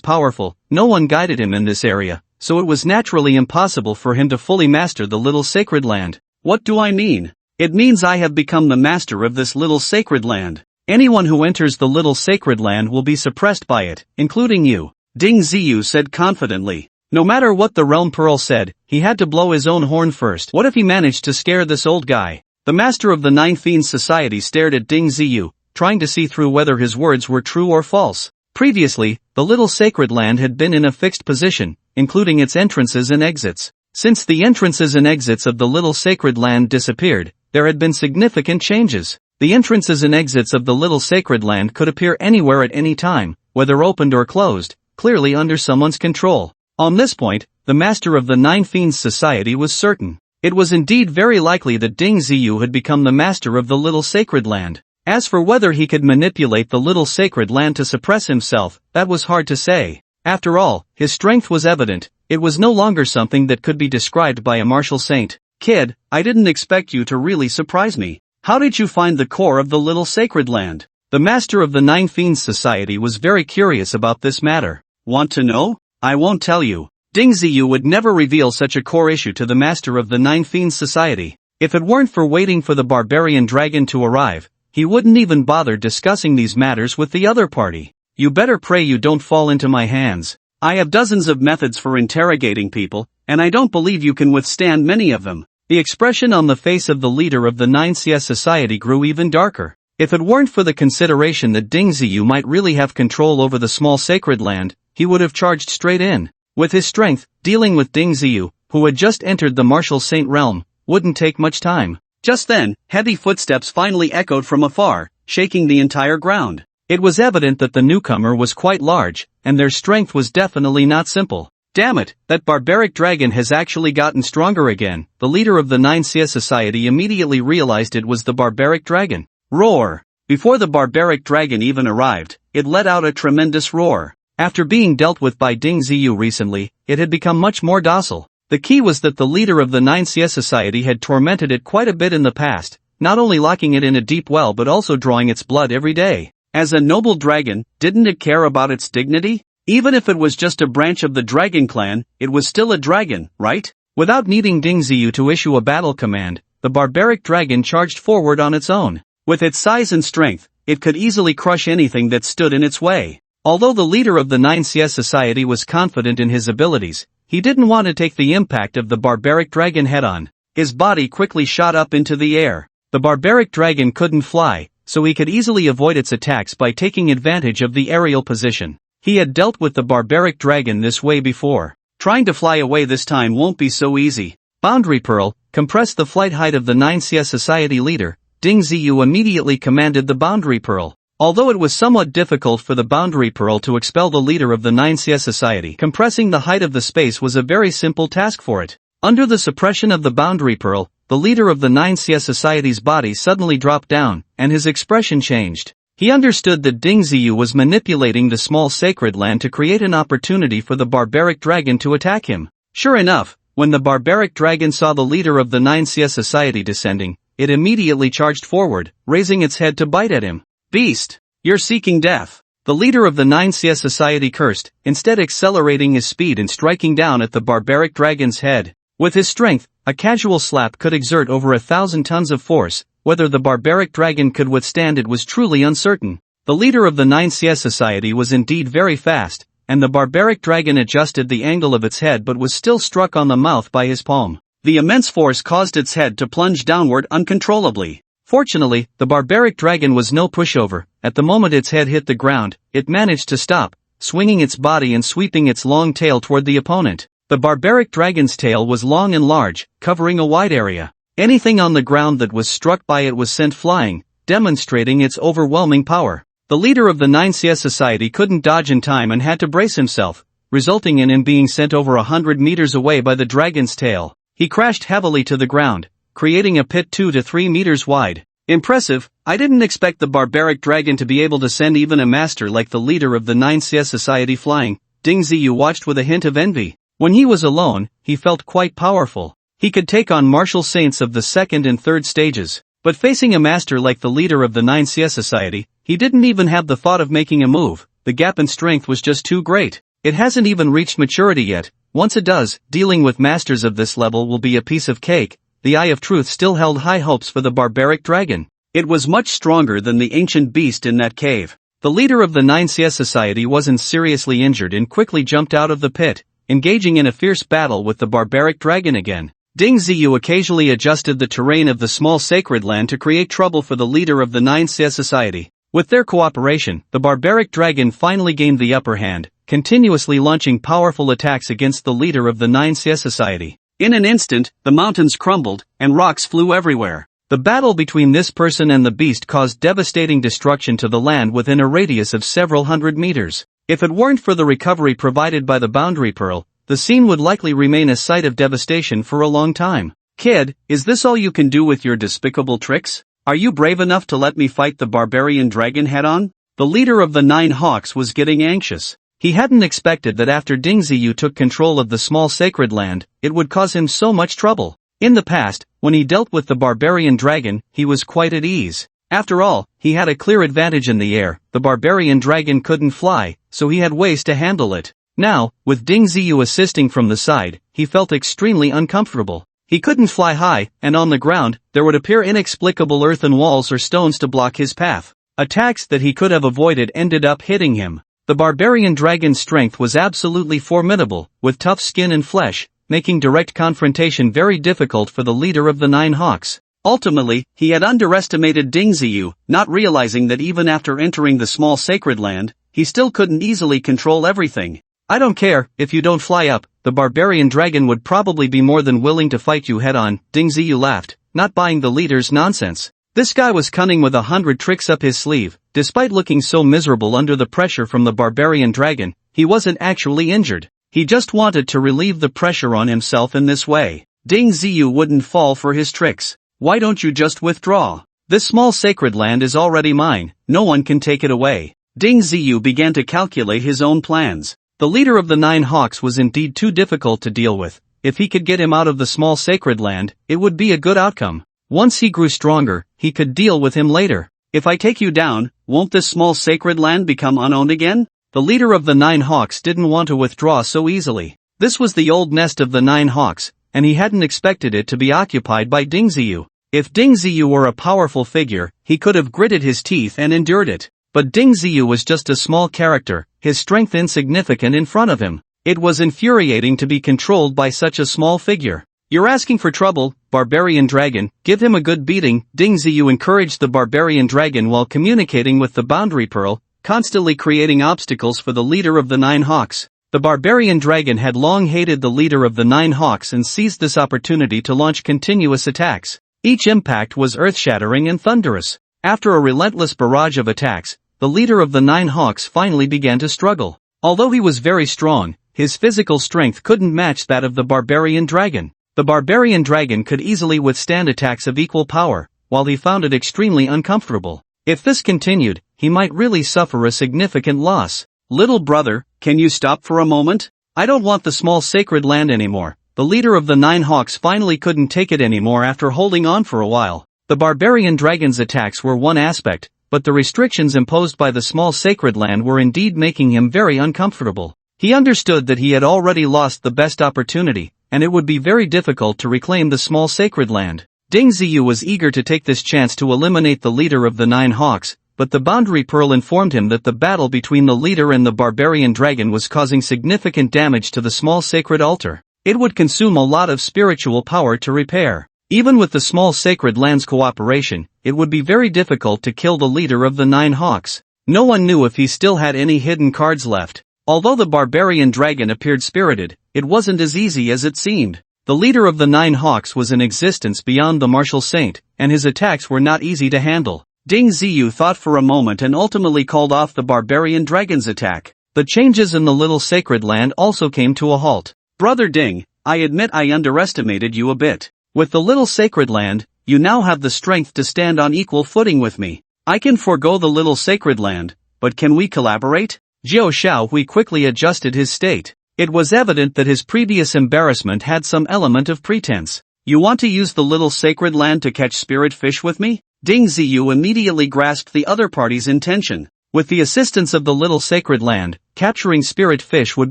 powerful, no one guided him in this area, so it was naturally impossible for him to fully master the little sacred land. What do I mean? It means I have become the master of this little sacred land. Anyone who enters the little sacred land will be suppressed by it, including you. Ding Ziyu said confidently. No matter what the Realm Pearl said, he had to blow his own horn first. What if he managed to scare this old guy? The master of the Nine Fiends Society stared at Ding Ziyu, trying to see through whether his words were true or false. Previously, the little sacred land had been in a fixed position, including its entrances and exits. Since the entrances and exits of the little sacred land disappeared, there had been significant changes. The entrances and exits of the little sacred land could appear anywhere at any time, whether opened or closed, clearly under someone's control. On this point, the master of the Nine Fiends Society was certain. It was indeed very likely that Ding Ziyu had become the master of the little sacred land. As for whether he could manipulate the little sacred land to suppress himself, that was hard to say. After all, his strength was evident. It was no longer something that could be described by a martial saint. Kid, I didn't expect you to really surprise me. How did you find the core of the little sacred land? The master of the Nine Fiends Society was very curious about this matter. Want to know? I won't tell you. Ding Ziyu would never reveal such a core issue to the master of the Nine Fiends Society. If it weren't for waiting for the barbarian dragon to arrive, he wouldn't even bother discussing these matters with the other party. You better pray you don't fall into my hands. I have dozens of methods for interrogating people, and I don't believe you can withstand many of them. The expression on the face of the leader of the 9CS Society grew even darker. If it weren't for the consideration that Ding Ziyu might really have control over the small sacred land, he would have charged straight in. With his strength, dealing with Ding Ziyu, who had just entered the martial saint realm, wouldn't take much time. Just then, heavy footsteps finally echoed from afar, shaking the entire ground. It was evident that the newcomer was quite large, and their strength was definitely not simple. Damn it, that barbaric dragon has actually gotten stronger again. The leader of the 9CS Society immediately realized it was the barbaric dragon. Roar! Before the barbaric dragon even arrived, it let out a tremendous roar. After being dealt with by Ding Ziyu recently, it had become much more docile. The key was that the leader of the 9CS Society had tormented it quite a bit in the past, not only locking it in a deep well but also drawing its blood every day. As a noble dragon, didn't it care about its dignity? Even if it was just a branch of the dragon clan, it was still a dragon, right? Without needing Ding Ziyu to issue a battle command, the barbaric dragon charged forward on its own. With its size and strength, it could easily crush anything that stood in its way. Although the leader of the 9CS Society was confident in his abilities, he didn't want to take the impact of the barbaric dragon head-on. His body quickly shot up into the air. The barbaric dragon couldn't fly, so he could easily avoid its attacks by taking advantage of the aerial position. He had dealt with the barbaric dragon this way before. Trying to fly away this time won't be so easy. Boundary Pearl, compress the flight height of the 9CS Society leader. Ding Ziyu immediately commanded the Boundary Pearl. Although it was somewhat difficult for the Boundary Pearl to expel the leader of the 9CS Society, compressing the height of the space was a very simple task for it. Under the suppression of the Boundary Pearl, the leader of the 9CS Society's body suddenly dropped down, and his expression changed. He understood that Ding Ziyu was manipulating the small sacred land to create an opportunity for the barbaric dragon to attack him. Sure enough, when the barbaric dragon saw the leader of the 9CS Society descending, it immediately charged forward, raising its head to bite at him. Beast! You're seeking death! The leader of the 9CS Society cursed, instead accelerating his speed and striking down at the barbaric dragon's head. With his strength, a casual slap could exert over 1,000 tons of force. Whether the barbaric dragon could withstand it was truly uncertain. The leader of the 9CS Society was indeed very fast, and the barbaric dragon adjusted the angle of its head but was still struck on the mouth by his palm. The immense force caused its head to plunge downward uncontrollably. Fortunately, the barbaric dragon was no pushover. At the moment its head hit the ground, it managed to stop, swinging its body and sweeping its long tail toward the opponent. The barbaric dragon's tail was long and large, covering a wide area. Anything on the ground that was struck by it was sent flying, demonstrating its overwhelming power. The leader of the 9CS Society couldn't dodge in time and had to brace himself, resulting in him being sent over 100 meters away by the dragon's tail. He crashed heavily to the ground, creating a pit 2 to 3 meters wide. Impressive. I didn't expect the barbaric dragon to be able to send even a master like the leader of the 9CS Society flying. Ding Ziyu watched with a hint of envy. When he was alone, he felt quite powerful. He could take on martial saints of the second and third stages. But facing a master like the leader of the 9CS Society, he didn't even have the thought of making a move. The gap in strength was just too great. It hasn't even reached maturity yet. Once it does, dealing with masters of this level will be a piece of cake. The Eye of Truth still held high hopes for the barbaric dragon. It was much stronger than the ancient beast in that cave. The leader of the 9CS Society wasn't seriously injured and quickly jumped out of the pit, engaging in a fierce battle with the barbaric dragon again. Ding Ziyu occasionally adjusted the terrain of the small sacred land to create trouble for the leader of the 9CS Society. With their cooperation, the barbaric dragon finally gained the upper hand, continuously launching powerful attacks against the leader of the 9CS Society. In an instant, the mountains crumbled, and rocks flew everywhere. The battle between this person and the beast caused devastating destruction to the land within a radius of several hundred meters. If it weren't for the recovery provided by the Boundary Pearl, the scene would likely remain a site of devastation for a long time. Kid, is this all you can do with your despicable tricks? Are you brave enough to let me fight the barbarian dragon head-on? The leader of the 9 Hawks was getting anxious. He hadn't expected that after Ding Ziyu took control of the small sacred land, it would cause him so much trouble. In the past, when he dealt with the barbarian dragon, he was quite at ease. After all, he had a clear advantage in the air. The barbarian dragon couldn't fly, so he had ways to handle it. Now, with Ding Ziyu assisting from the side, he felt extremely uncomfortable. He couldn't fly high, and on the ground, there would appear inexplicable earthen walls or stones to block his path. Attacks that he could have avoided ended up hitting him. The barbarian dragon's strength was absolutely formidable, with tough skin and flesh, making direct confrontation very difficult for the leader of the 9 Hawks. Ultimately, he had underestimated Ding Ziyu, not realizing that even after entering the small sacred land, he still couldn't easily control everything. I don't care, if you don't fly up, the barbarian dragon would probably be more than willing to fight you head-on. Ding Ziyu laughed, not buying the leader's nonsense. This guy was cunning with 100 tricks up his sleeve. Despite looking so miserable under the pressure from the barbarian dragon, he wasn't actually injured. He just wanted to relieve the pressure on himself in this way. Ding Ziyu wouldn't fall for his tricks. Why don't you just withdraw? This small sacred land is already mine, no one can take it away. Ding Ziyu began to calculate his own plans. The leader of the 9 Hawks was indeed too difficult to deal with. If he could get him out of the small sacred land, it would be a good outcome. Once he grew stronger, he could deal with him later. If I take you down, won't this small sacred land become unowned again? The leader of the 9 Hawks didn't want to withdraw so easily. This was the old nest of the 9 Hawks, and he hadn't expected it to be occupied by Ding Ziyu. If Ding Ziyu were a powerful figure, he could have gritted his teeth and endured it. But Ding Ziyu was just a small character, his strength insignificant in front of him. It was infuriating to be controlled by such a small figure. You're asking for trouble, barbarian dragon, give him a good beating. Ding Ziyu encouraged the barbarian dragon while communicating with the Boundary Pearl, constantly creating obstacles for the leader of the 9 Hawks. The barbarian dragon had long hated the leader of the Nine Hawks and seized this opportunity to launch continuous attacks. Each impact was earth-shattering and thunderous. After a relentless barrage of attacks, the leader of the Nine Hawks finally began to struggle. Although he was very strong, his physical strength couldn't match that of the barbarian dragon. The barbarian dragon could easily withstand attacks of equal power, while he found it extremely uncomfortable. If this continued, he might really suffer a significant loss. Little brother, can you stop for a moment? I don't want the small sacred land anymore. The leader of the Nine Hawks finally couldn't take it anymore after holding on for a while. The barbarian dragon's attacks were one aspect, but the restrictions imposed by the small sacred land were indeed making him very uncomfortable. He understood that he had already lost the best opportunity, and it would be very difficult to reclaim the small sacred land. Ding Ziyu was eager to take this chance to eliminate the leader of the Nine Hawks, but the boundary pearl informed him that the battle between the leader and the barbarian dragon was causing significant damage to the small sacred altar. It would consume a lot of spiritual power to repair. Even with the small sacred land's cooperation, it would be very difficult to kill the leader of the Nine Hawks. No one knew if he still had any hidden cards left. Although the barbarian dragon appeared spirited, it wasn't as easy as it seemed. The leader of the Nine Hawks was in existence beyond the martial saint, and his attacks were not easy to handle. Ding Ziyu thought for a moment and ultimately called off the barbarian dragon's attack. The changes in the little sacred land also came to a halt. Brother Ding, I admit I underestimated you a bit. With the little sacred land, you now have the strength to stand on equal footing with me. I can forego the little sacred land, but can we collaborate? Jiao Shaohui quickly adjusted his state. It was evident that his previous embarrassment had some element of pretense. You want to use the little sacred land to catch spirit fish with me? Ding Ziyu immediately grasped the other party's intention. With the assistance of the little sacred land, capturing spirit fish would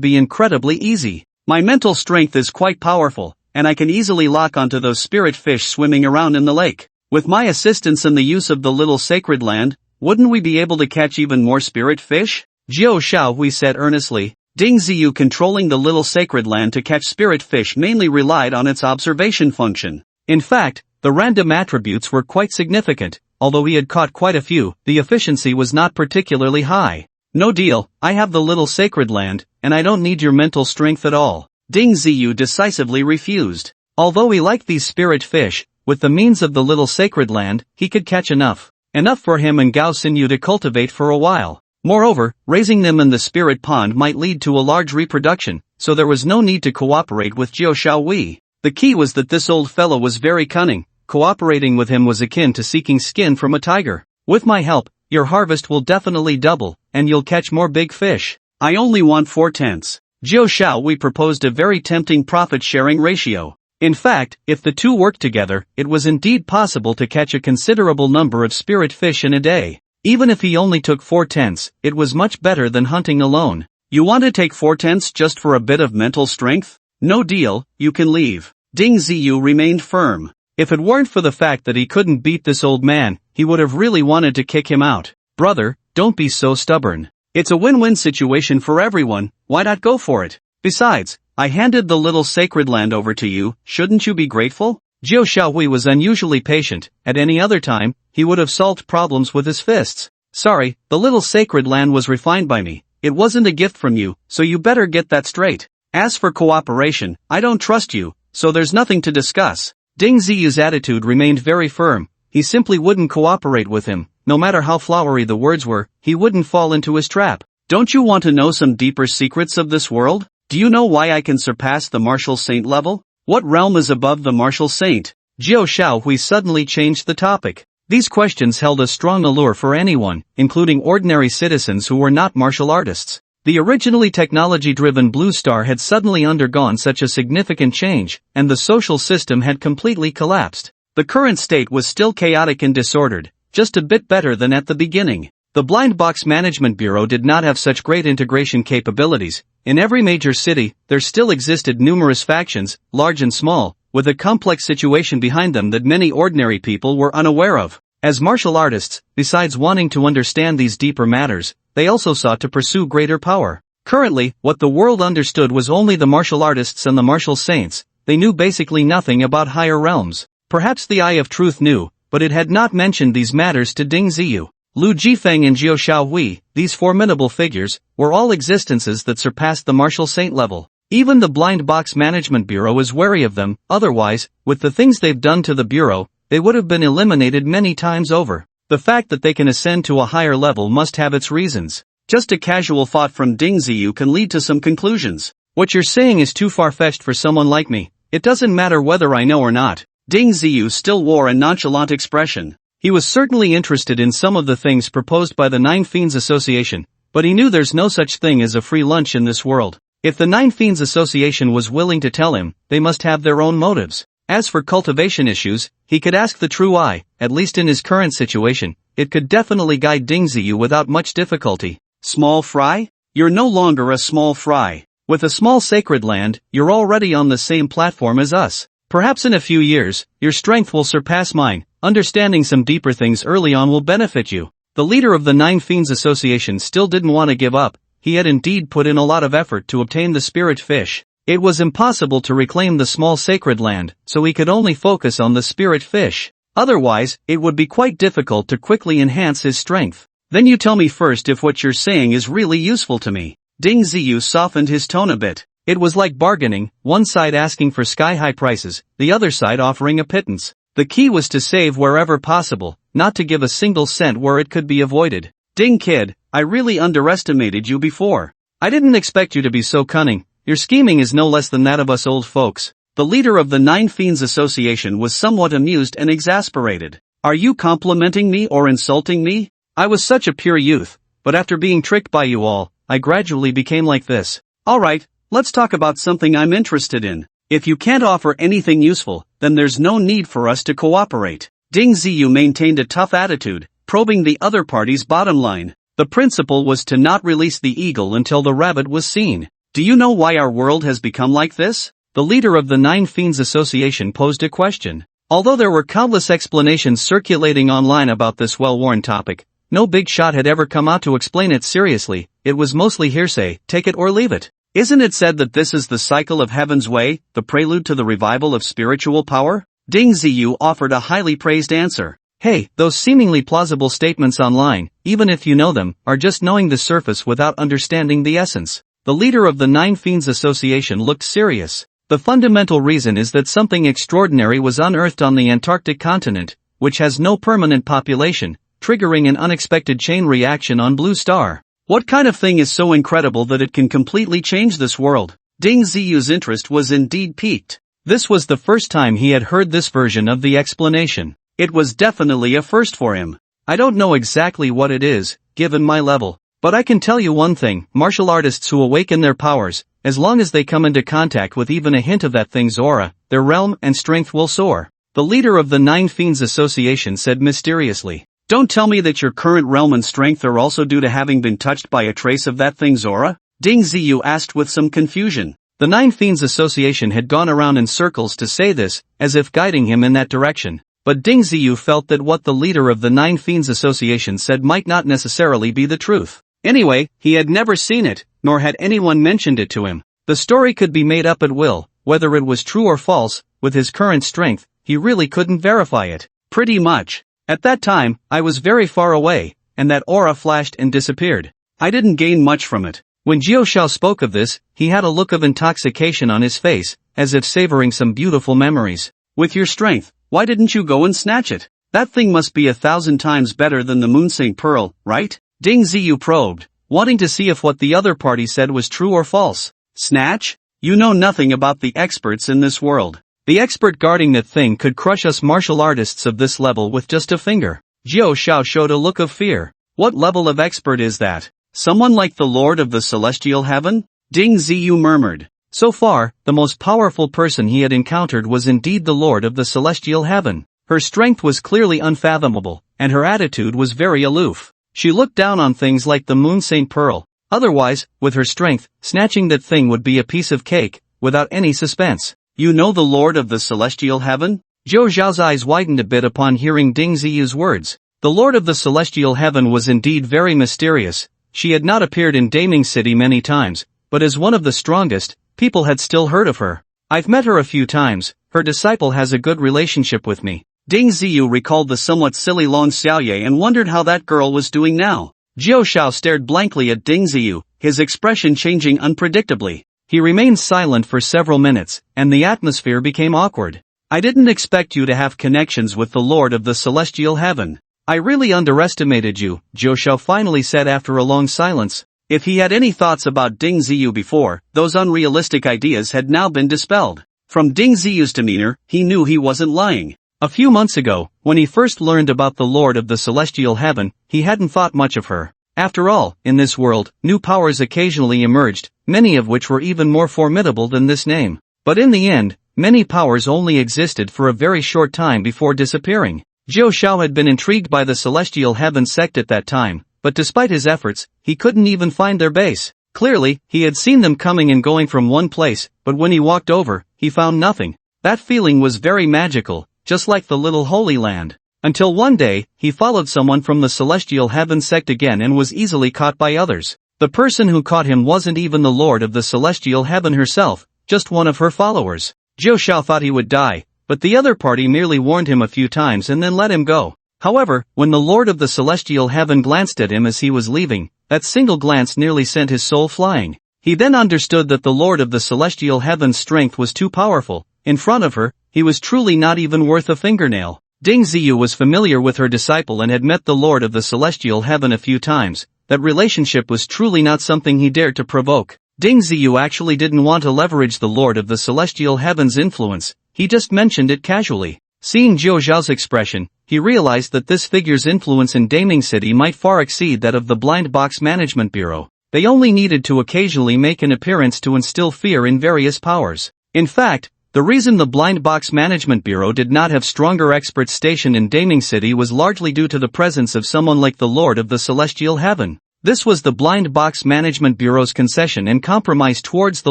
be incredibly easy. My mental strength is quite powerful, and I can easily lock onto those spirit fish swimming around in the lake. With my assistance and the use of the little sacred land, wouldn't we be able to catch even more spirit fish? Jiao Shaohui said earnestly. Ding Ziyu controlling the little sacred land to catch spirit fish mainly relied on its observation function. In fact, the random attributes were quite significant. Although he had caught quite a few, the efficiency was not particularly high. No deal, I have the little sacred land, and I don't need your mental strength at all. Ding Ziyu decisively refused. Although he liked these spirit fish, with the means of the little sacred land, he could catch enough. Enough for him and Gao Xinyu to cultivate for a while. Moreover, raising them in the spirit pond might lead to a large reproduction, so there was no need to cooperate with Jiao Shaohui. The key was that this old fellow was very cunning. Cooperating with him was akin to seeking skin from a tiger. With my help, your harvest will definitely double, and you'll catch more big fish. I only want 4/10. Jiao Shaohui proposed a very tempting profit-sharing ratio. In fact, if the two worked together, it was indeed possible to catch a considerable number of spirit fish in a day. Even if he only took 4/10, it was much better than hunting alone. You want to take 4/10 just for a bit of mental strength? No deal, you can leave. Ding Ziyu remained firm. If it weren't for the fact that he couldn't beat this old man, he would have really wanted to kick him out. Brother, don't be so stubborn. It's a win-win situation for everyone, why not go for it? Besides, I handed the little sacred land over to you, shouldn't you be grateful? Jiao Shaohui was unusually patient. At any other time, he would have solved problems with his fists. Sorry, the little sacred land was refined by me. It wasn't a gift from you, so you better get that straight. As for cooperation, I don't trust you, so there's nothing to discuss. Ding Ziyu's attitude remained very firm. He simply wouldn't cooperate with him. No matter how flowery the words were, he wouldn't fall into his trap. Don't you want to know some deeper secrets of this world? Do you know why I can surpass the martial saint level? What realm is above the martial saint? Jiao Shaohui suddenly changed the topic. These questions held a strong allure for anyone, including ordinary citizens who were not martial artists. The originally technology-driven Blue Star had suddenly undergone such a significant change, and the social system had completely collapsed. The current state was still chaotic and disordered, just a bit better than at the beginning. The Blind Box Management Bureau did not have such great integration capabilities. In every major city, there still existed numerous factions, large and small, with a complex situation behind them that many ordinary people were unaware of. As martial artists, besides wanting to understand these deeper matters, they also sought to pursue greater power. Currently, what the world understood was only the martial artists and the martial saints. They knew basically nothing about higher realms. Perhaps the Eye of Truth knew, but it had not mentioned these matters to Ding Ziyu. Lu Jifeng and Jiao Xiaohui, these formidable figures, were all existences that surpassed the martial saint level. Even the Blind Box Management Bureau is wary of them, otherwise, with the things they've done to the Bureau, they would have been eliminated many times over. The fact that they can ascend to a higher level must have its reasons. Just a casual thought from Ding Ziyu can lead to some conclusions. What you're saying is too far-fetched for someone like me. It doesn't matter whether I know or not. Ding Ziyu still wore a nonchalant expression. He was certainly interested in some of the things proposed by the Nine Fiends Association, but he knew there's no such thing as a free lunch in this world. If the Nine Fiends Association was willing to tell him, they must have their own motives. As for cultivation issues, he could ask the True Eye, at least in his current situation. It could definitely guide Ding Ziyu without much difficulty. Small fry? You're no longer a small fry. With a small sacred land, you're already on the same platform as us. Perhaps in a few years, your strength will surpass mine. Understanding some deeper things early on will benefit you. The leader of the Nine Fiends Association still didn't want to give up. He had indeed put in a lot of effort to obtain the spirit fish. It was impossible to reclaim the small sacred land, so he could only focus on the spirit fish. Otherwise, it would be quite difficult to quickly enhance his strength. Then you tell me first if what you're saying is really useful to me. Ding Ziyu softened his tone a bit. It was like bargaining, one side asking for sky-high prices, the other side offering a pittance. The key was to save wherever possible, not to give a single cent where it could be avoided. Ding kid, I really underestimated you before. I didn't expect you to be so cunning. Your scheming is no less than that of us old folks. The leader of the Nine Fiends Association was somewhat amused and exasperated. Are you complimenting me or insulting me? I was such a pure youth, but after being tricked by you all, I gradually became like this. Alright, let's talk about something I'm interested in. If you can't offer anything useful, then there's no need for us to cooperate. Ding Ziyu maintained a tough attitude, probing the other party's bottom line. The principle was to not release the eagle until the rabbit was seen. Do you know why our world has become like this? The leader of the Nine Fiends Association posed a question. Although there were countless explanations circulating online about this well-worn topic, no big shot had ever come out to explain it seriously. It was mostly hearsay, take it or leave it. Isn't it said that this is the cycle of heaven's way, the prelude to the revival of spiritual power? Ding Ziyu offered a highly praised answer. Hey, those seemingly plausible statements online, even if you know them, are just knowing the surface without understanding the essence. The leader of the Nine Fiends Association looked serious. The fundamental reason is that something extraordinary was unearthed on the Antarctic continent, which has no permanent population, triggering an unexpected chain reaction on Blue Star. What kind of thing is so incredible that it can completely change this world? Ding Ziyu's interest was indeed piqued. This was the first time he had heard this version of the explanation. It was definitely a first for him. I don't know exactly what it is, given my level. But I can tell you one thing, martial artists who awaken their powers, as long as they come into contact with even a hint of that thing's aura, their realm and strength will soar. The leader of the Nine Fiends Association said mysteriously. Don't tell me that your current realm and strength are also due to having been touched by a trace of that thing's aura? Ding Ziyu asked with some confusion. The Nine Fiends Association had gone around in circles to say this, as if guiding him in that direction. But Ding Ziyu felt that what the leader of the Nine Fiends Association said might not necessarily be the truth. Anyway, he had never seen it, nor had anyone mentioned it to him. The story could be made up at will, whether it was true or false. With his current strength, he really couldn't verify it. Pretty much. At that time, I was very far away, and that aura flashed and disappeared. I didn't gain much from it. When Jiao Xiao spoke of this, he had a look of intoxication on his face, as if savoring some beautiful memories. With your strength, why didn't you go and snatch it? That thing must be 1,000 times better than the Moonsing Pearl, right? Ding Ziyu probed, wanting to see if what the other party said was true or false. Snatch? You know nothing about the experts in this world. The expert guarding that thing could crush us martial artists of this level with just a finger. Jiao Xiao showed a look of fear. What level of expert is that? Someone like the Lord of the Celestial Heaven? Ding Ziyu murmured. So far, the most powerful person he had encountered was indeed the Lord of the Celestial Heaven. Her strength was clearly unfathomable, and her attitude was very aloof. She looked down on things like the Moon Saint Pearl. Otherwise, with her strength, snatching that thing would be a piece of cake, without any suspense. You know the Lord of the Celestial Heaven? Zhou Zhao's eyes widened a bit upon hearing Ding Ziyu's words. The Lord of the Celestial Heaven was indeed very mysterious. She had not appeared in Daming City many times, but as one of the strongest, people had still heard of her. I've met her a few times, her disciple has a good relationship with me. Ding Ziyu recalled the somewhat silly Long Xiaoye and wondered how that girl was doing now. Jiao Shao stared blankly at Ding Ziyu, his expression changing unpredictably. He remained silent for several minutes, and the atmosphere became awkward. I didn't expect you to have connections with the Lord of the Celestial Heaven. I really underestimated you, Jiao Shao finally said after a long silence. If he had any thoughts about Ding Ziyu before, those unrealistic ideas had now been dispelled. From Ding Ziyu's demeanor, he knew he wasn't lying. A few months ago, when he first learned about the Lord of the Celestial Heaven, he hadn't thought much of her. After all, in this world, new powers occasionally emerged, many of which were even more formidable than this name. But in the end, many powers only existed for a very short time before disappearing. Jiao Shao had been intrigued by the Celestial Heaven sect at that time, but despite his efforts, he couldn't even find their base. Clearly, he had seen them coming and going from one place, but when he walked over, he found nothing. That feeling was very magical, just like the little Holy Land. Until one day, he followed someone from the Celestial Heaven sect again and was easily caught by others. The person who caught him wasn't even the Lord of the Celestial Heaven herself, just one of her followers. Jiao Shao thought he would die, but the other party merely warned him a few times and then let him go. However, when the Lord of the Celestial Heaven glanced at him as he was leaving, that single glance nearly sent his soul flying. He then understood that the Lord of the Celestial Heaven's strength was too powerful. In front of her, he was truly not even worth a fingernail. Ding Ziyu was familiar with her disciple and had met the Lord of the Celestial Heaven a few times. That relationship was truly not something he dared to provoke. Ding Ziyu actually didn't want to leverage the Lord of the Celestial Heaven's influence, he just mentioned it casually. Seeing Jiao Zhao's expression, he realized that this figure's influence in Daming City might far exceed that of the Blind Box Management Bureau. They only needed to occasionally make an appearance to instill fear in various powers. In fact, the reason the Blind Box Management Bureau did not have stronger experts stationed in Daming City was largely due to the presence of someone like the Lord of the Celestial Heaven. This was the Blind Box Management Bureau's concession and compromise towards the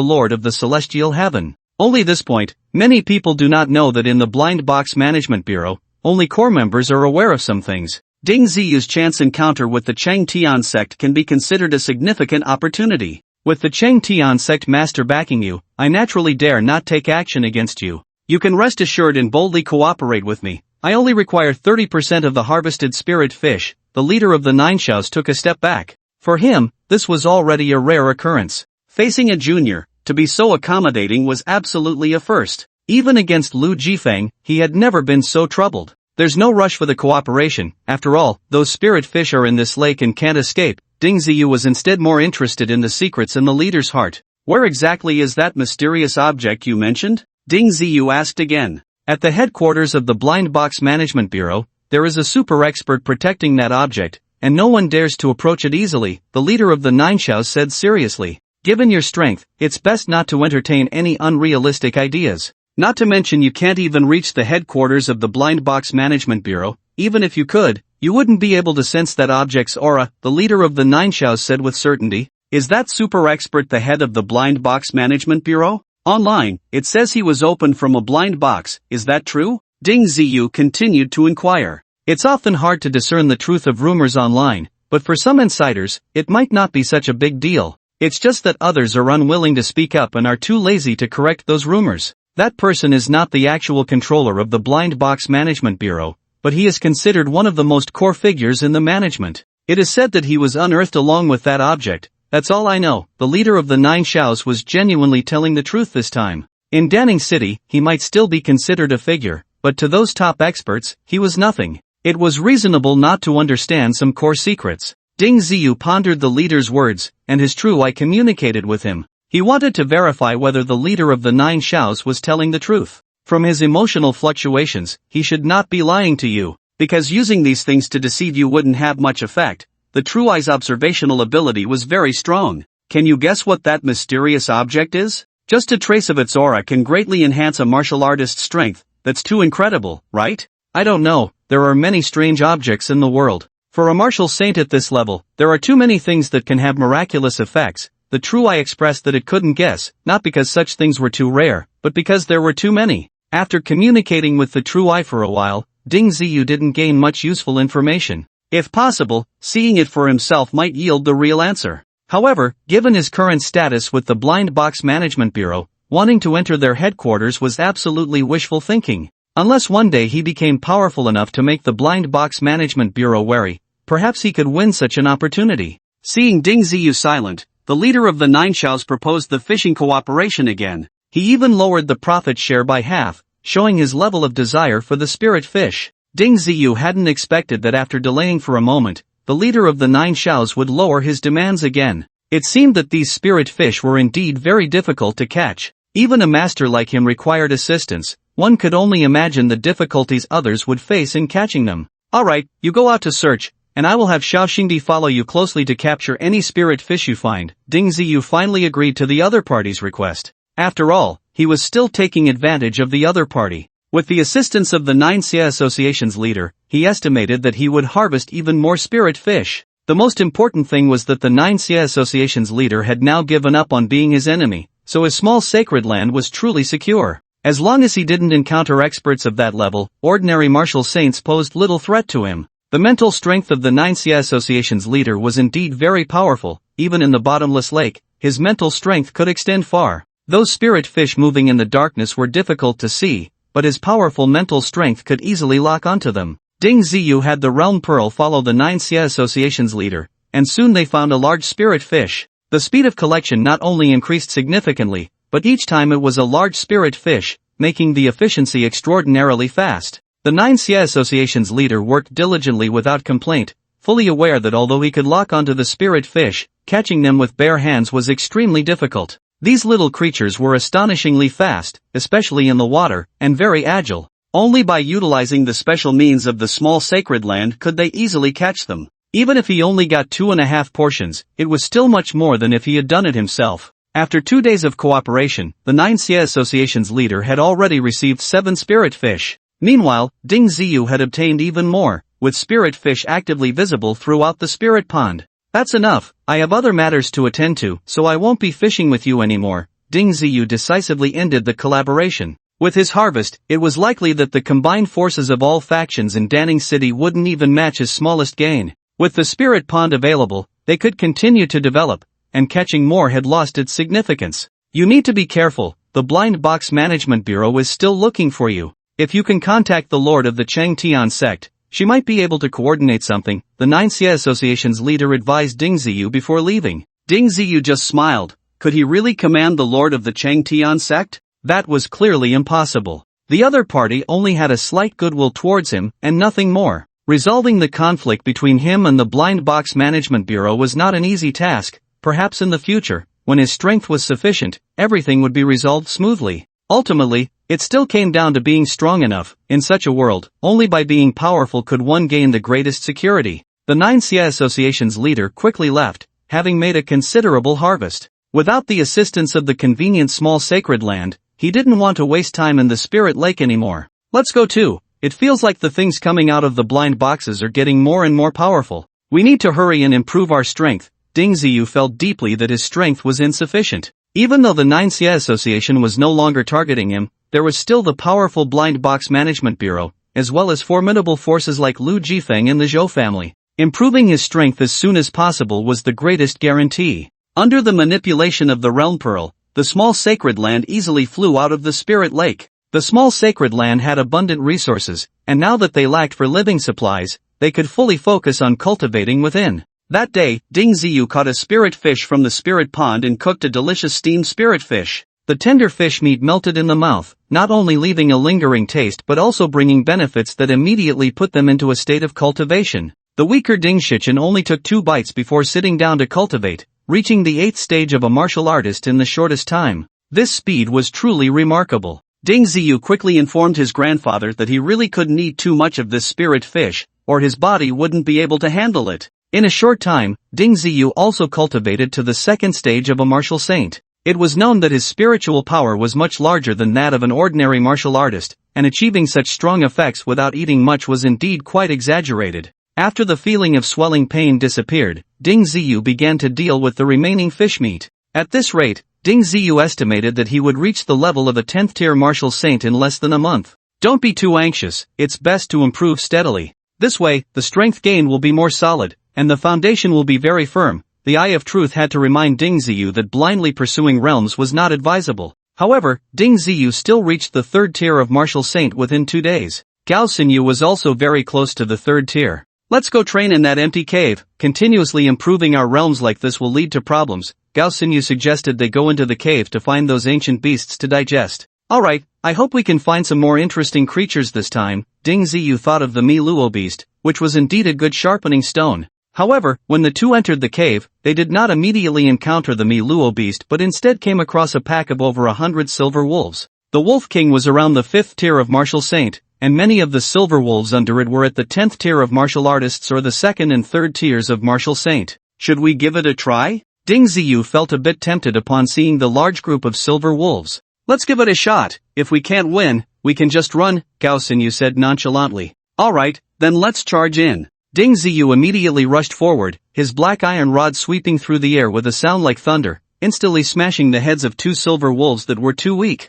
Lord of the Celestial Heaven. Only this point, many people do not know that in the Blind Box Management Bureau, only core members are aware of some things. Ding Ziyu's chance encounter with the Cheng Tian sect can be considered a significant opportunity. With the Cheng Tian sect master backing you, I naturally dare not take action against you. You can rest assured and boldly cooperate with me. I only require 30% of the harvested spirit fish. The leader of the Nine Shaos took a step back. For him, this was already a rare occurrence. Facing a junior, to be so accommodating was absolutely a first. Even against Lu Jifeng, he had never been so troubled. There's no rush for the cooperation. After all, those spirit fish are in this lake and can't escape. Ding Ziyu was instead more interested in the secrets in the leader's heart. Where exactly is that mysterious object you mentioned? Ding Ziyu asked again. At the headquarters of the Blind Box Management Bureau, there is a super expert protecting that object, and no one dares to approach it easily, the leader of the Nine Shaos said seriously. Given your strength, it's best not to entertain any unrealistic ideas. Not to mention you can't even reach the headquarters of the Blind Box Management Bureau. Even if you could, you wouldn't be able to sense that object's aura, the leader of the Nine Shaos said with certainty. Is that super expert the head of the Blind Box Management Bureau? Online, it says he was opened from a blind box, is that true? Ding Ziyu continued to inquire. It's often hard to discern the truth of rumors online, but for some insiders, it might not be such a big deal. It's just that others are unwilling to speak up and are too lazy to correct those rumors. That person is not the actual controller of the Blind Box Management Bureau, but he is considered one of the most core figures in the management. It is said that he was unearthed along with that object. That's all I know. The leader of the Nine Shaos was genuinely telling the truth this time. In Danning City, he might still be considered a figure, but to those top experts, he was nothing. It was reasonable not to understand some core secrets. Ding Ziyu pondered the leader's words, and his true eye communicated with him. He wanted to verify whether the leader of the Nine Shaos was telling the truth. From his emotional fluctuations, he should not be lying to you, because using these things to deceive you wouldn't have much effect. The True Eye's observational ability was very strong. Can you guess what that mysterious object is? Just a trace of its aura can greatly enhance a martial artist's strength. That's too incredible, right? I don't know, there are many strange objects in the world. For a martial saint at this level, there are too many things that can have miraculous effects. The True Eye expressed that it couldn't guess, not because such things were too rare, but because there were too many. After communicating with the True Eye for a while, Ding Ziyu didn't gain much useful information. If possible, seeing it for himself might yield the real answer. However, given his current status with the Blind Box Management Bureau, wanting to enter their headquarters was absolutely wishful thinking. Unless one day he became powerful enough to make the Blind Box Management Bureau wary, perhaps he could win such an opportunity. Seeing Ding Ziyu silent, the leader of the Nine Shaos proposed the fishing cooperation again. He even lowered the profit share by half, showing his level of desire for the spirit fish. Ding Ziyu hadn't expected that after delaying for a moment, the leader of the Nine Shaos would lower his demands again. It seemed that these spirit fish were indeed very difficult to catch. Even a master like him required assistance. One could only imagine the difficulties others would face in catching them. Alright, you go out to search, and I will have Xiao Xingdi follow you closely to capture any spirit fish you find. Ding Ziyu finally agreed to the other party's request. After all, he was still taking advantage of the other party. With the assistance of the Nine Xia Association's leader, he estimated that he would harvest even more spirit fish. The most important thing was that the Nine Xia Association's leader had now given up on being his enemy, so his small sacred land was truly secure. As long as he didn't encounter experts of that level, ordinary martial saints posed little threat to him. The mental strength of the Nine Xia Association's leader was indeed very powerful. Even in the bottomless lake, his mental strength could extend far. Those spirit fish moving in the darkness were difficult to see, but his powerful mental strength could easily lock onto them. Ding Ziyu had the Realm Pearl follow the Nine Xia Association's leader, and soon they found a large spirit fish. The speed of collection not only increased significantly, but each time it was a large spirit fish, making the efficiency extraordinarily fast. The Nine Xia Association's leader worked diligently without complaint, fully aware that although he could lock onto the spirit fish, catching them with bare hands was extremely difficult. These little creatures were astonishingly fast, especially in the water, and very agile. Only by utilizing the special means of the small sacred land could they easily catch them. Even if he only got 2.5 portions, it was still much more than if he had done it himself. After 2 days of cooperation, the Nine Xia Association's leader had already received 7 spirit fish. Meanwhile, Ding Ziyu had obtained even more, with spirit fish actively visible throughout the spirit pond. That's enough, I have other matters to attend to, so I won't be fishing with you anymore. Ding Ziyu decisively ended the collaboration. With his harvest, it was likely that the combined forces of all factions in Danning City wouldn't even match his smallest gain. With the spirit pond available, they could continue to develop, and catching more had lost its significance. You need to be careful, the Blind Box Management Bureau is still looking for you. If you can contact the Lord of the Chang Tian sect, she might be able to coordinate something, the Nine Xia Association's leader advised Ding Ziyu before leaving. Ding Ziyu just smiled. Could he really command the Lord of the Chang Tian sect? That was clearly impossible. The other party only had a slight goodwill towards him, and nothing more. Resolving the conflict between him and the Blind Box Management Bureau was not an easy task. Perhaps in the future, when his strength was sufficient, everything would be resolved smoothly. Ultimately, it still came down to being strong enough. In such a world, only by being powerful could one gain the greatest security. The Nine Xia Association's leader quickly left, having made a considerable harvest. Without the assistance of the convenient small sacred land, he didn't want to waste time in the spirit lake anymore. Let's go too. It feels like the things coming out of the blind boxes are getting more and more powerful. We need to hurry and improve our strength. Ding Ziyu felt deeply that his strength was insufficient. Even though the Nine Xia Association was no longer targeting him, there was still the powerful Blind Box Management Bureau, as well as formidable forces like Lu Jifeng and the Zhou family. Improving his strength as soon as possible was the greatest guarantee. Under the manipulation of the Realm Pearl, the small sacred land easily flew out of the spirit lake. The small sacred land had abundant resources, and now that they lacked for living supplies, they could fully focus on cultivating within. That day, Ding Ziyu caught a spirit fish from the spirit pond and cooked a delicious steamed spirit fish. The tender fish meat melted in the mouth, not only leaving a lingering taste but also bringing benefits that immediately put them into a state of cultivation. The weaker Ding Shichen only took 2 bites before sitting down to cultivate, reaching the 8th stage of a martial artist in the shortest time. This speed was truly remarkable. Ding Ziyu quickly informed his grandfather that he really couldn't eat too much of this spirit fish, or his body wouldn't be able to handle it. In a short time, Ding Ziyu also cultivated to the 2nd stage of a martial saint. It was known that his spiritual power was much larger than that of an ordinary martial artist, and achieving such strong effects without eating much was indeed quite exaggerated. After the feeling of swelling pain disappeared, Ding Ziyu began to deal with the remaining fish meat. At this rate, Ding Ziyu estimated that he would reach the level of a 10th tier martial saint in less than a month. Don't be too anxious, it's best to improve steadily. This way, the strength gain will be more solid, and the foundation will be very firm. The Eye of Truth had to remind Ding Ziyu that blindly pursuing realms was not advisable. However, Ding Ziyu still reached the 3rd tier of Martial Saint within 2 days. Gao Xinyu was also very close to the 3rd tier. Let's go train in that empty cave. Continuously improving our realms like this will lead to problems. Gao Xinyu suggested they go into the cave to find those ancient beasts to digest. Alright, I hope we can find some more interesting creatures this time. Ding Ziyu thought of the Mi Luo beast, which was indeed a good sharpening stone. However, when the two entered the cave, they did not immediately encounter the Mi Luo beast but instead came across a pack of over 100 silver wolves. The Wolf King was around the 5th tier of Martial Saint, and many of the silver wolves under it were at the 10th tier of martial artists or the 2nd and 3rd tiers of Martial Saint. Should we give it a try? Ding Ziyu felt a bit tempted upon seeing the large group of silver wolves. Let's give it a shot. If we can't win, we can just run, Gao Xinyu said nonchalantly. Alright, then let's charge in. Ding Ziyu immediately rushed forward, his black iron rod sweeping through the air with a sound like thunder, instantly smashing the heads of 2 silver wolves that were too weak.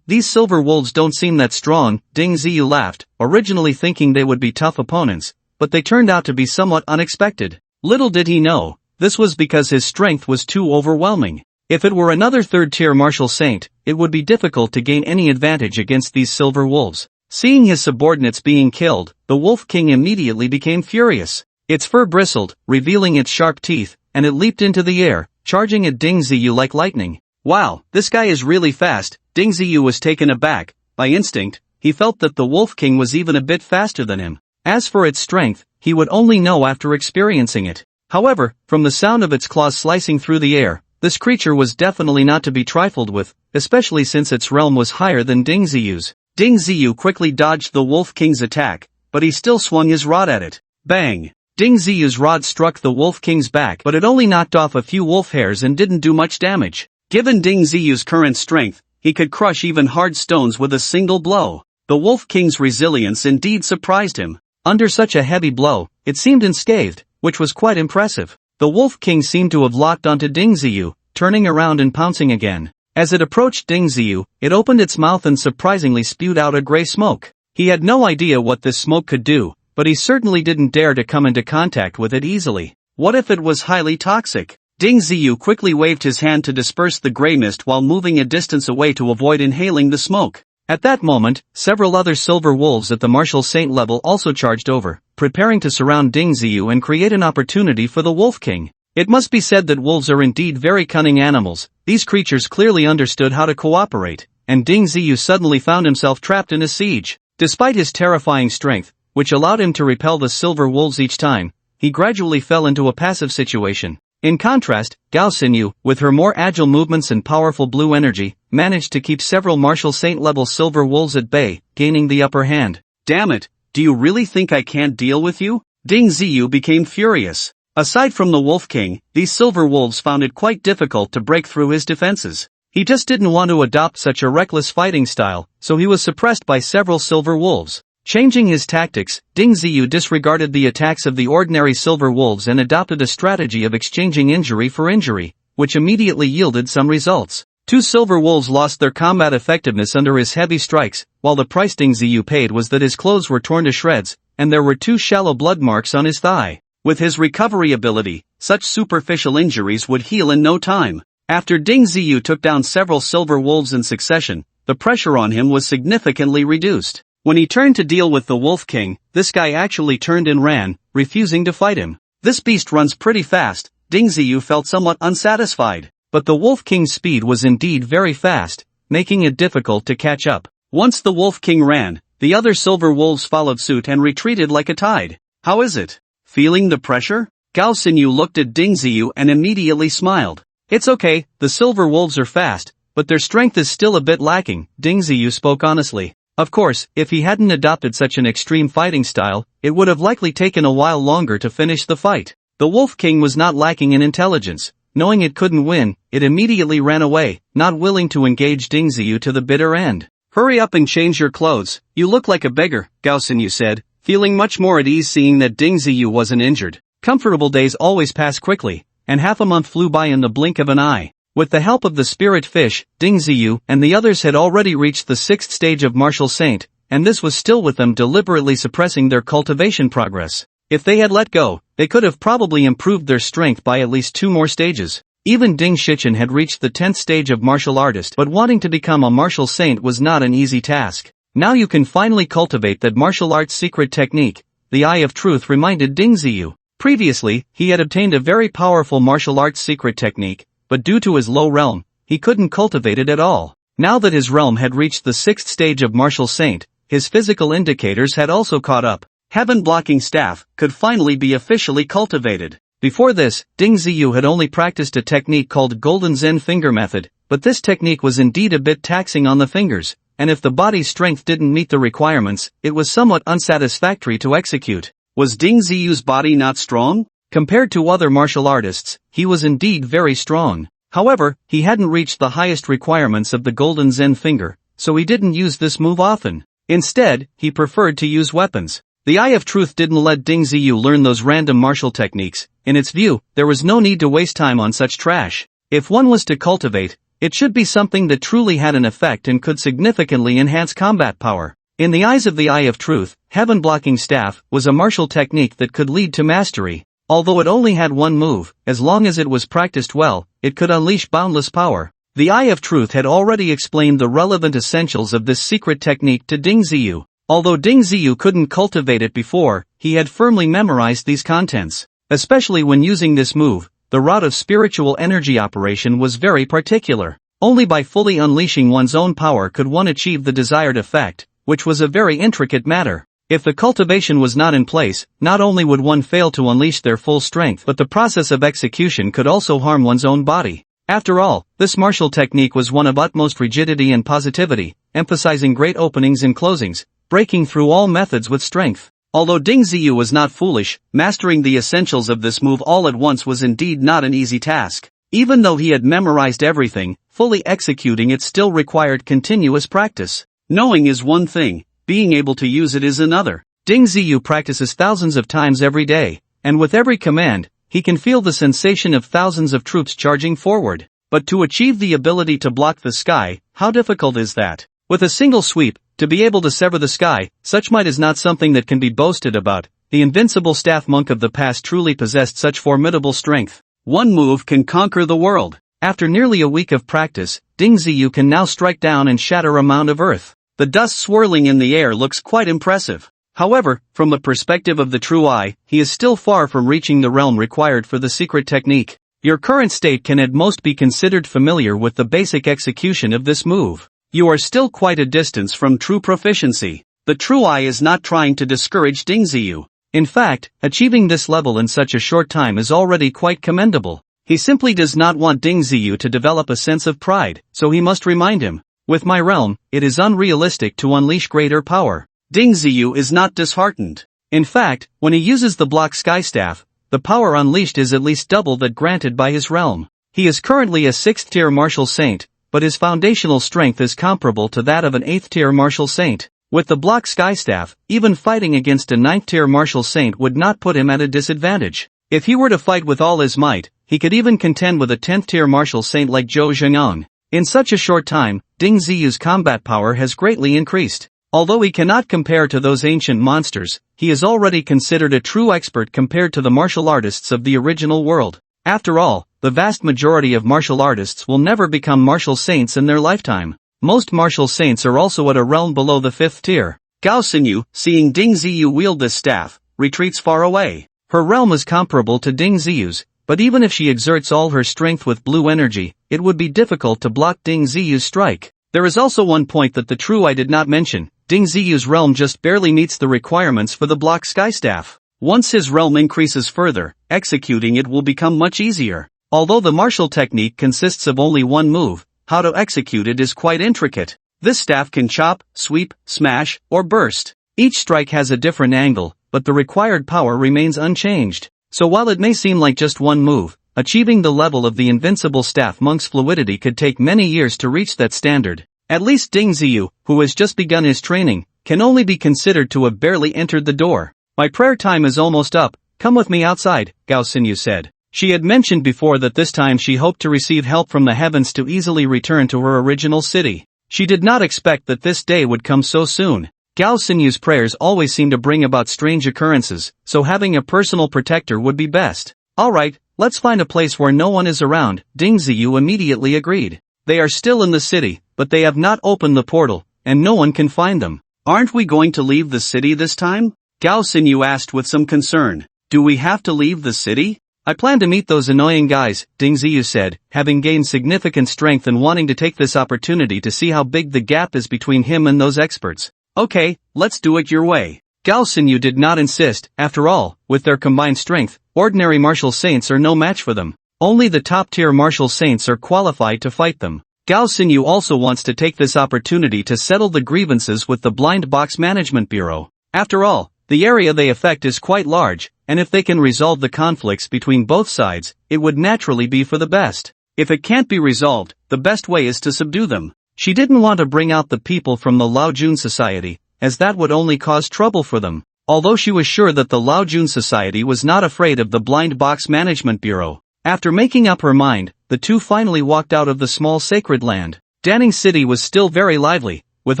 These silver wolves don't seem that strong, Ding Ziyu laughed, originally thinking they would be tough opponents, but they turned out to be somewhat unexpected. Little did he know, this was because his strength was too overwhelming. If it were another 3rd tier Martial Saint, it would be difficult to gain any advantage against these silver wolves. Seeing his subordinates being killed, the Wolf King immediately became furious. Its fur bristled, revealing its sharp teeth, and it leaped into the air, charging at Ding Ziyu like lightning. Wow, this guy is really fast. Ding Ziyu was taken aback. By instinct, he felt that the Wolf King was even a bit faster than him. As for its strength, he would only know after experiencing it. However, from the sound of its claws slicing through the air, this creature was definitely not to be trifled with, especially since its realm was higher than Ding Ziyu's. Ding Ziyu quickly dodged the Wolf King's attack, but he still swung his rod at it. Bang! Ding Ziyu's rod struck the Wolf King's back, but it only knocked off a few wolf hairs and didn't do much damage. Given Ding Ziyu's current strength, he could crush even hard stones with a single blow. The Wolf King's resilience indeed surprised him. Under such a heavy blow, it seemed unscathed, which was quite impressive. The Wolf King seemed to have locked onto Ding Ziyu, turning around and pouncing again. As it approached Ding Ziyu, it opened its mouth and surprisingly spewed out a gray smoke. He had no idea what this smoke could do, but he certainly didn't dare to come into contact with it easily. What if it was highly toxic? Ding Ziyu quickly waved his hand to disperse the gray mist while moving a distance away to avoid inhaling the smoke. At that moment, several other silver wolves at the Martial Saint level also charged over, preparing to surround Ding Ziyu and create an opportunity for the Wolf King. It must be said that wolves are indeed very cunning animals. These creatures clearly understood how to cooperate, and Ding Ziyu suddenly found himself trapped in a siege. Despite his terrifying strength, which allowed him to repel the silver wolves each time, he gradually fell into a passive situation. In contrast, Gao Xinyu, with her more agile movements and powerful blue energy, managed to keep several Martial Saint-level silver wolves at bay, gaining the upper hand. Damn it, do you really think I can't deal with you? Ding Ziyu became furious. Aside from the Wolf King, these silver wolves found it quite difficult to break through his defenses. He just didn't want to adopt such a reckless fighting style, so he was suppressed by several silver wolves. Changing his tactics, Ding Ziyu disregarded the attacks of the ordinary silver wolves and adopted a strategy of exchanging injury for injury, which immediately yielded some results. 2 silver wolves lost their combat effectiveness under his heavy strikes, while the price Ding Ziyu paid was that his clothes were torn to shreds, and there were 2 shallow blood marks on his thigh. With his recovery ability, such superficial injuries would heal in no time. After Ding Ziyu took down several silver wolves in succession, the pressure on him was significantly reduced. When he turned to deal with the Wolf King, this guy actually turned and ran, refusing to fight him. This beast runs pretty fast. Ding Ziyu felt somewhat unsatisfied, but the Wolf King's speed was indeed very fast, making it difficult to catch up. Once the Wolf King ran, the other silver wolves followed suit and retreated like a tide. How is it? Feeling the pressure? Gao Xinyu looked at Ding Ziyu and immediately smiled. It's okay, the silver wolves are fast, but their strength is still a bit lacking, Ding Ziyu spoke honestly. Of course, if he hadn't adopted such an extreme fighting style, it would have likely taken a while longer to finish the fight. The Wolf King was not lacking in intelligence. Knowing it couldn't win, it immediately ran away, not willing to engage Ding Ziyu to the bitter end. Hurry up and change your clothes, you look like a beggar, Gao Xinyu said, feeling much more at ease seeing that Ding Ziyu wasn't injured. Comfortable days always pass quickly, and half a month flew by in the blink of an eye. With the help of the spirit fish, Ding Ziyu and the others had already reached the 6th stage of Martial Saint, and this was still with them deliberately suppressing their cultivation progress. If they had let go, they could have probably improved their strength by at least 2 more stages. Even Ding Shichen had reached the 10th stage of martial artist, but wanting to become a martial saint was not an easy task. Now you can finally cultivate that martial arts secret technique, the Eye of Truth reminded Ding Ziyu. Previously, he had obtained a very powerful martial arts secret technique, but due to his low realm, he couldn't cultivate it at all. Now that his realm had reached the 6th stage of martial saint, his physical indicators had also caught up. Heaven blocking staff could finally be officially cultivated. Before this, Ding Ziyu had only practiced a technique called Golden Zen Finger Method, but this technique was indeed a bit taxing on the fingers, and if the body's strength didn't meet the requirements, it was somewhat unsatisfactory to execute. Was Ding Ziyu's body not strong? Compared to other martial artists, he was indeed very strong. However, he hadn't reached the highest requirements of the Golden Zen Finger, so he didn't use this move often. Instead, he preferred to use weapons. The Eye of Truth didn't let Ding Ziyu learn those random martial techniques. In its view, there was no need to waste time on such trash. If one was to cultivate, it should be something that truly had an effect and could significantly enhance combat power. In the eyes of the Eye of Truth, Heaven Blocking Staff was a martial technique that could lead to mastery. Although it only had one move, as long as it was practiced well, it could unleash boundless power. The Eye of Truth had already explained the relevant essentials of this secret technique to Ding Ziyu. Although Ding Ziyu couldn't cultivate it before, he had firmly memorized these contents. Especially when using this move, the route of spiritual energy operation was very particular. Only by fully unleashing one's own power could one achieve the desired effect, which was a very intricate matter. If the cultivation was not in place, not only would one fail to unleash their full strength, but the process of execution could also harm one's own body. After all, this martial technique was one of utmost rigidity and positivity, emphasizing great openings and closings, breaking through all methods with strength. Although Ding Ziyu was not foolish, mastering the essentials of this move all at once was indeed not an easy task. Even though he had memorized everything, fully executing it still required continuous practice. Knowing is one thing, being able to use it is another. Ding Ziyu practices thousands of times every day, and with every command, he can feel the sensation of thousands of troops charging forward. But to achieve the ability to block the sky, how difficult is that? With a single sweep, to be able to sever the sky, such might is not something that can be boasted about. The invincible staff monk of the past truly possessed such formidable strength. One move can conquer the world. After nearly a week of practice, Ding Ziyu can now strike down and shatter a mound of earth. The dust swirling in the air looks quite impressive. However, from the perspective of the true eye, he is still far from reaching the realm required for the secret technique. Your current state can at most be considered familiar with the basic execution of this move. You are still quite a distance from true proficiency. The true eye is not trying to discourage Ding Ziyu. In fact, achieving this level in such a short time is already quite commendable. He simply does not want Ding Ziyu to develop a sense of pride, so he must remind him, with my realm, it is unrealistic to unleash greater power. Ding Ziyu is not disheartened. In fact, when he uses the block sky staff, the power unleashed is at least double that granted by his realm. He is currently a 6th tier martial saint, but his foundational strength is comparable to that of an 8th tier martial saint. With the block sky staff, even fighting against a 9th tier martial saint would not put him at a disadvantage. If he were to fight with all his might, he could even contend with a 10th tier martial saint like Zhou Zhengyang. In such a short time, Ding Ziyu's combat power has greatly increased. Although he cannot compare to those ancient monsters, he is already considered a true expert compared to the martial artists of the original world. After all, the vast majority of martial artists will never become martial saints in their lifetime. Most martial saints are also at a realm below the 5th tier. Gao Xinyu, seeing Ding Ziyu wield this staff, retreats far away. Her realm is comparable to Ding Ziyu's, but even if she exerts all her strength with blue energy, it would be difficult to block Ding Ziyu's strike. There is also one point that the true eye did not mention. Ding Ziyu's realm just barely meets the requirements for the block sky staff. Once his realm increases further, executing it will become much easier. Although the martial technique consists of only one move, how to execute it is quite intricate. This staff can chop, sweep, smash, or burst. Each strike has a different angle, but the required power remains unchanged. So while it may seem like just one move, achieving the level of the invincible staff monk's fluidity could take many years to reach that standard. At least Ding Ziyu, who has just begun his training, can only be considered to have barely entered the door. My prayer time is almost up, come with me outside, Gao Xinyu said. She had mentioned before that this time she hoped to receive help from the heavens to easily return to her original city. She did not expect that this day would come so soon. Gao Xinyu's prayers always seem to bring about strange occurrences, so having a personal protector would be best. Alright, let's find a place where no one is around. Ding Ziyu immediately agreed. They are still in the city, but they have not opened the portal, and no one can find them. Aren't we going to leave the city this time? Gao Xinyu asked with some concern. Do we have to leave the city? I plan to meet those annoying guys, Ding Ziyu said, having gained significant strength and wanting to take this opportunity to see how big the gap is between him and those experts. Okay, let's do it your way. Gao Xinyu did not insist. After all, with their combined strength, ordinary martial saints are no match for them. Only the top-tier martial saints are qualified to fight them. Gao Xinyu also wants to take this opportunity to settle the grievances with the Blind Box Management Bureau. After all, the area they affect is quite large, and if they can resolve the conflicts between both sides, it would naturally be for the best. If it can't be resolved, the best way is to subdue them. She didn't want to bring out the people from the Lao Jun Society, as that would only cause trouble for them. Although she was sure that the Lao Jun Society was not afraid of the Blind Box Management Bureau. After making up her mind, the two finally walked out of the small sacred land. Danning City was still very lively, with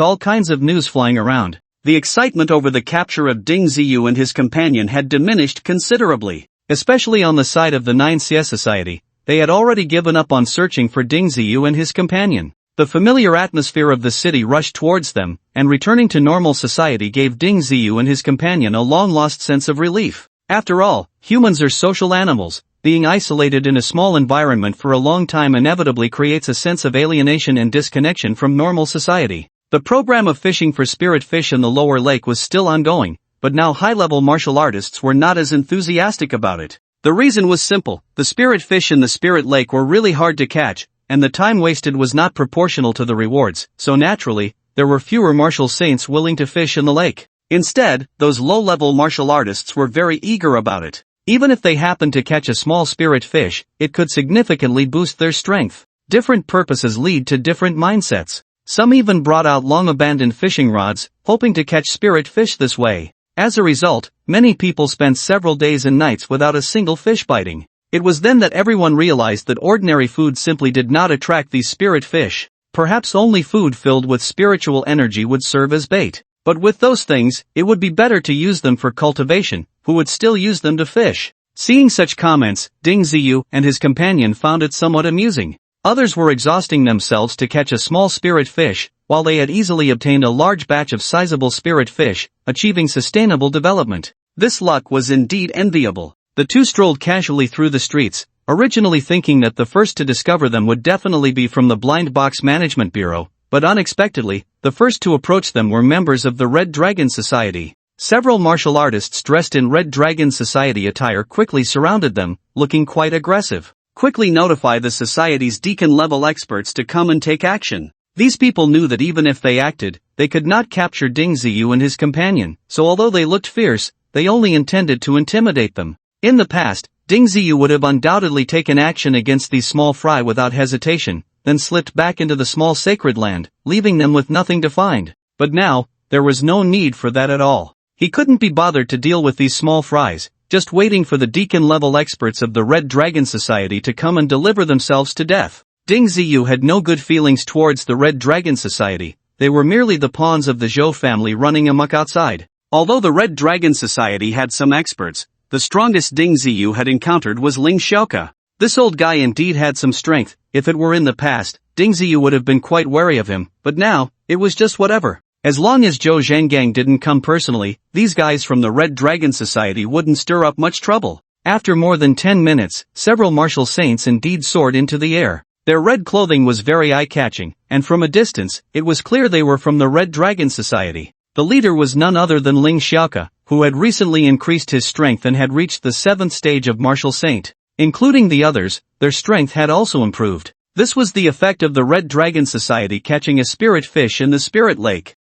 all kinds of news flying around. The excitement over the capture of Ding Ziyu and his companion had diminished considerably, especially on the side of the 9CS Society. They had already given up on searching for Ding Ziyu and his companion. The familiar atmosphere of the city rushed towards them, and returning to normal society gave Ding Ziyu and his companion a long-lost sense of relief. After all, humans are social animals. Being isolated in a small environment for a long time inevitably creates a sense of alienation and disconnection from normal society. The program of fishing for spirit fish in the lower lake was still ongoing, but now high-level martial artists were not as enthusiastic about it. The reason was simple: the spirit fish in the spirit lake were really hard to catch, and the time wasted was not proportional to the rewards, so naturally, there were fewer martial saints willing to fish in the lake. Instead, those low-level martial artists were very eager about it. Even if they happened to catch a small spirit fish, it could significantly boost their strength. Different purposes lead to different mindsets. Some even brought out long-abandoned fishing rods, hoping to catch spirit fish this way. As a result, many people spent several days and nights without a single fish biting. It was then that everyone realized that ordinary food simply did not attract these spirit fish. Perhaps only food filled with spiritual energy would serve as bait. But with those things, it would be better to use them for cultivation, who would still use them to fish. Seeing such comments, Ding Ziyu and his companion found it somewhat amusing. Others were exhausting themselves to catch a small spirit fish, while they had easily obtained a large batch of sizable spirit fish, achieving sustainable development. This luck was indeed enviable. The two strolled casually through the streets, originally thinking that the first to discover them would definitely be from the Blind Box Management Bureau, but unexpectedly, the first to approach them were members of the Red Dragon Society. Several martial artists dressed in Red Dragon Society attire quickly surrounded them, looking quite aggressive. Quickly notify the Society's Deacon-level experts to come and take action. These people knew that even if they acted, they could not capture Ding Ziyu and his companion, so although they looked fierce, they only intended to intimidate them. In the past, Ding Ziyu would have undoubtedly taken action against these small fry without hesitation, then slipped back into the small sacred land, leaving them with nothing to find. But now, there was no need for that at all. He couldn't be bothered to deal with these small fries, just waiting for the Deacon-level experts of the Red Dragon Society to come and deliver themselves to death. Ding Ziyu had no good feelings towards the Red Dragon Society. They were merely the pawns of the Zhou family running amok outside. Although the Red Dragon Society had some experts, the strongest Ding Ziyu had encountered was Ling Xiaoke. This old guy indeed had some strength. If it were in the past, Ding Ziyu would have been quite wary of him, but now, it was just whatever. As long as Zhou Zhengang didn't come personally, these guys from the Red Dragon Society wouldn't stir up much trouble. After more than 10 minutes, several martial saints indeed soared into the air. Their red clothing was very eye-catching, and from a distance, it was clear they were from the Red Dragon Society. The leader was none other than Ling Xiaoke, who had recently increased his strength and had reached the 7th stage of martial saint. Including the others, their strength had also improved. This was the effect of the Red Dragon Society catching a spirit fish in the spirit lake.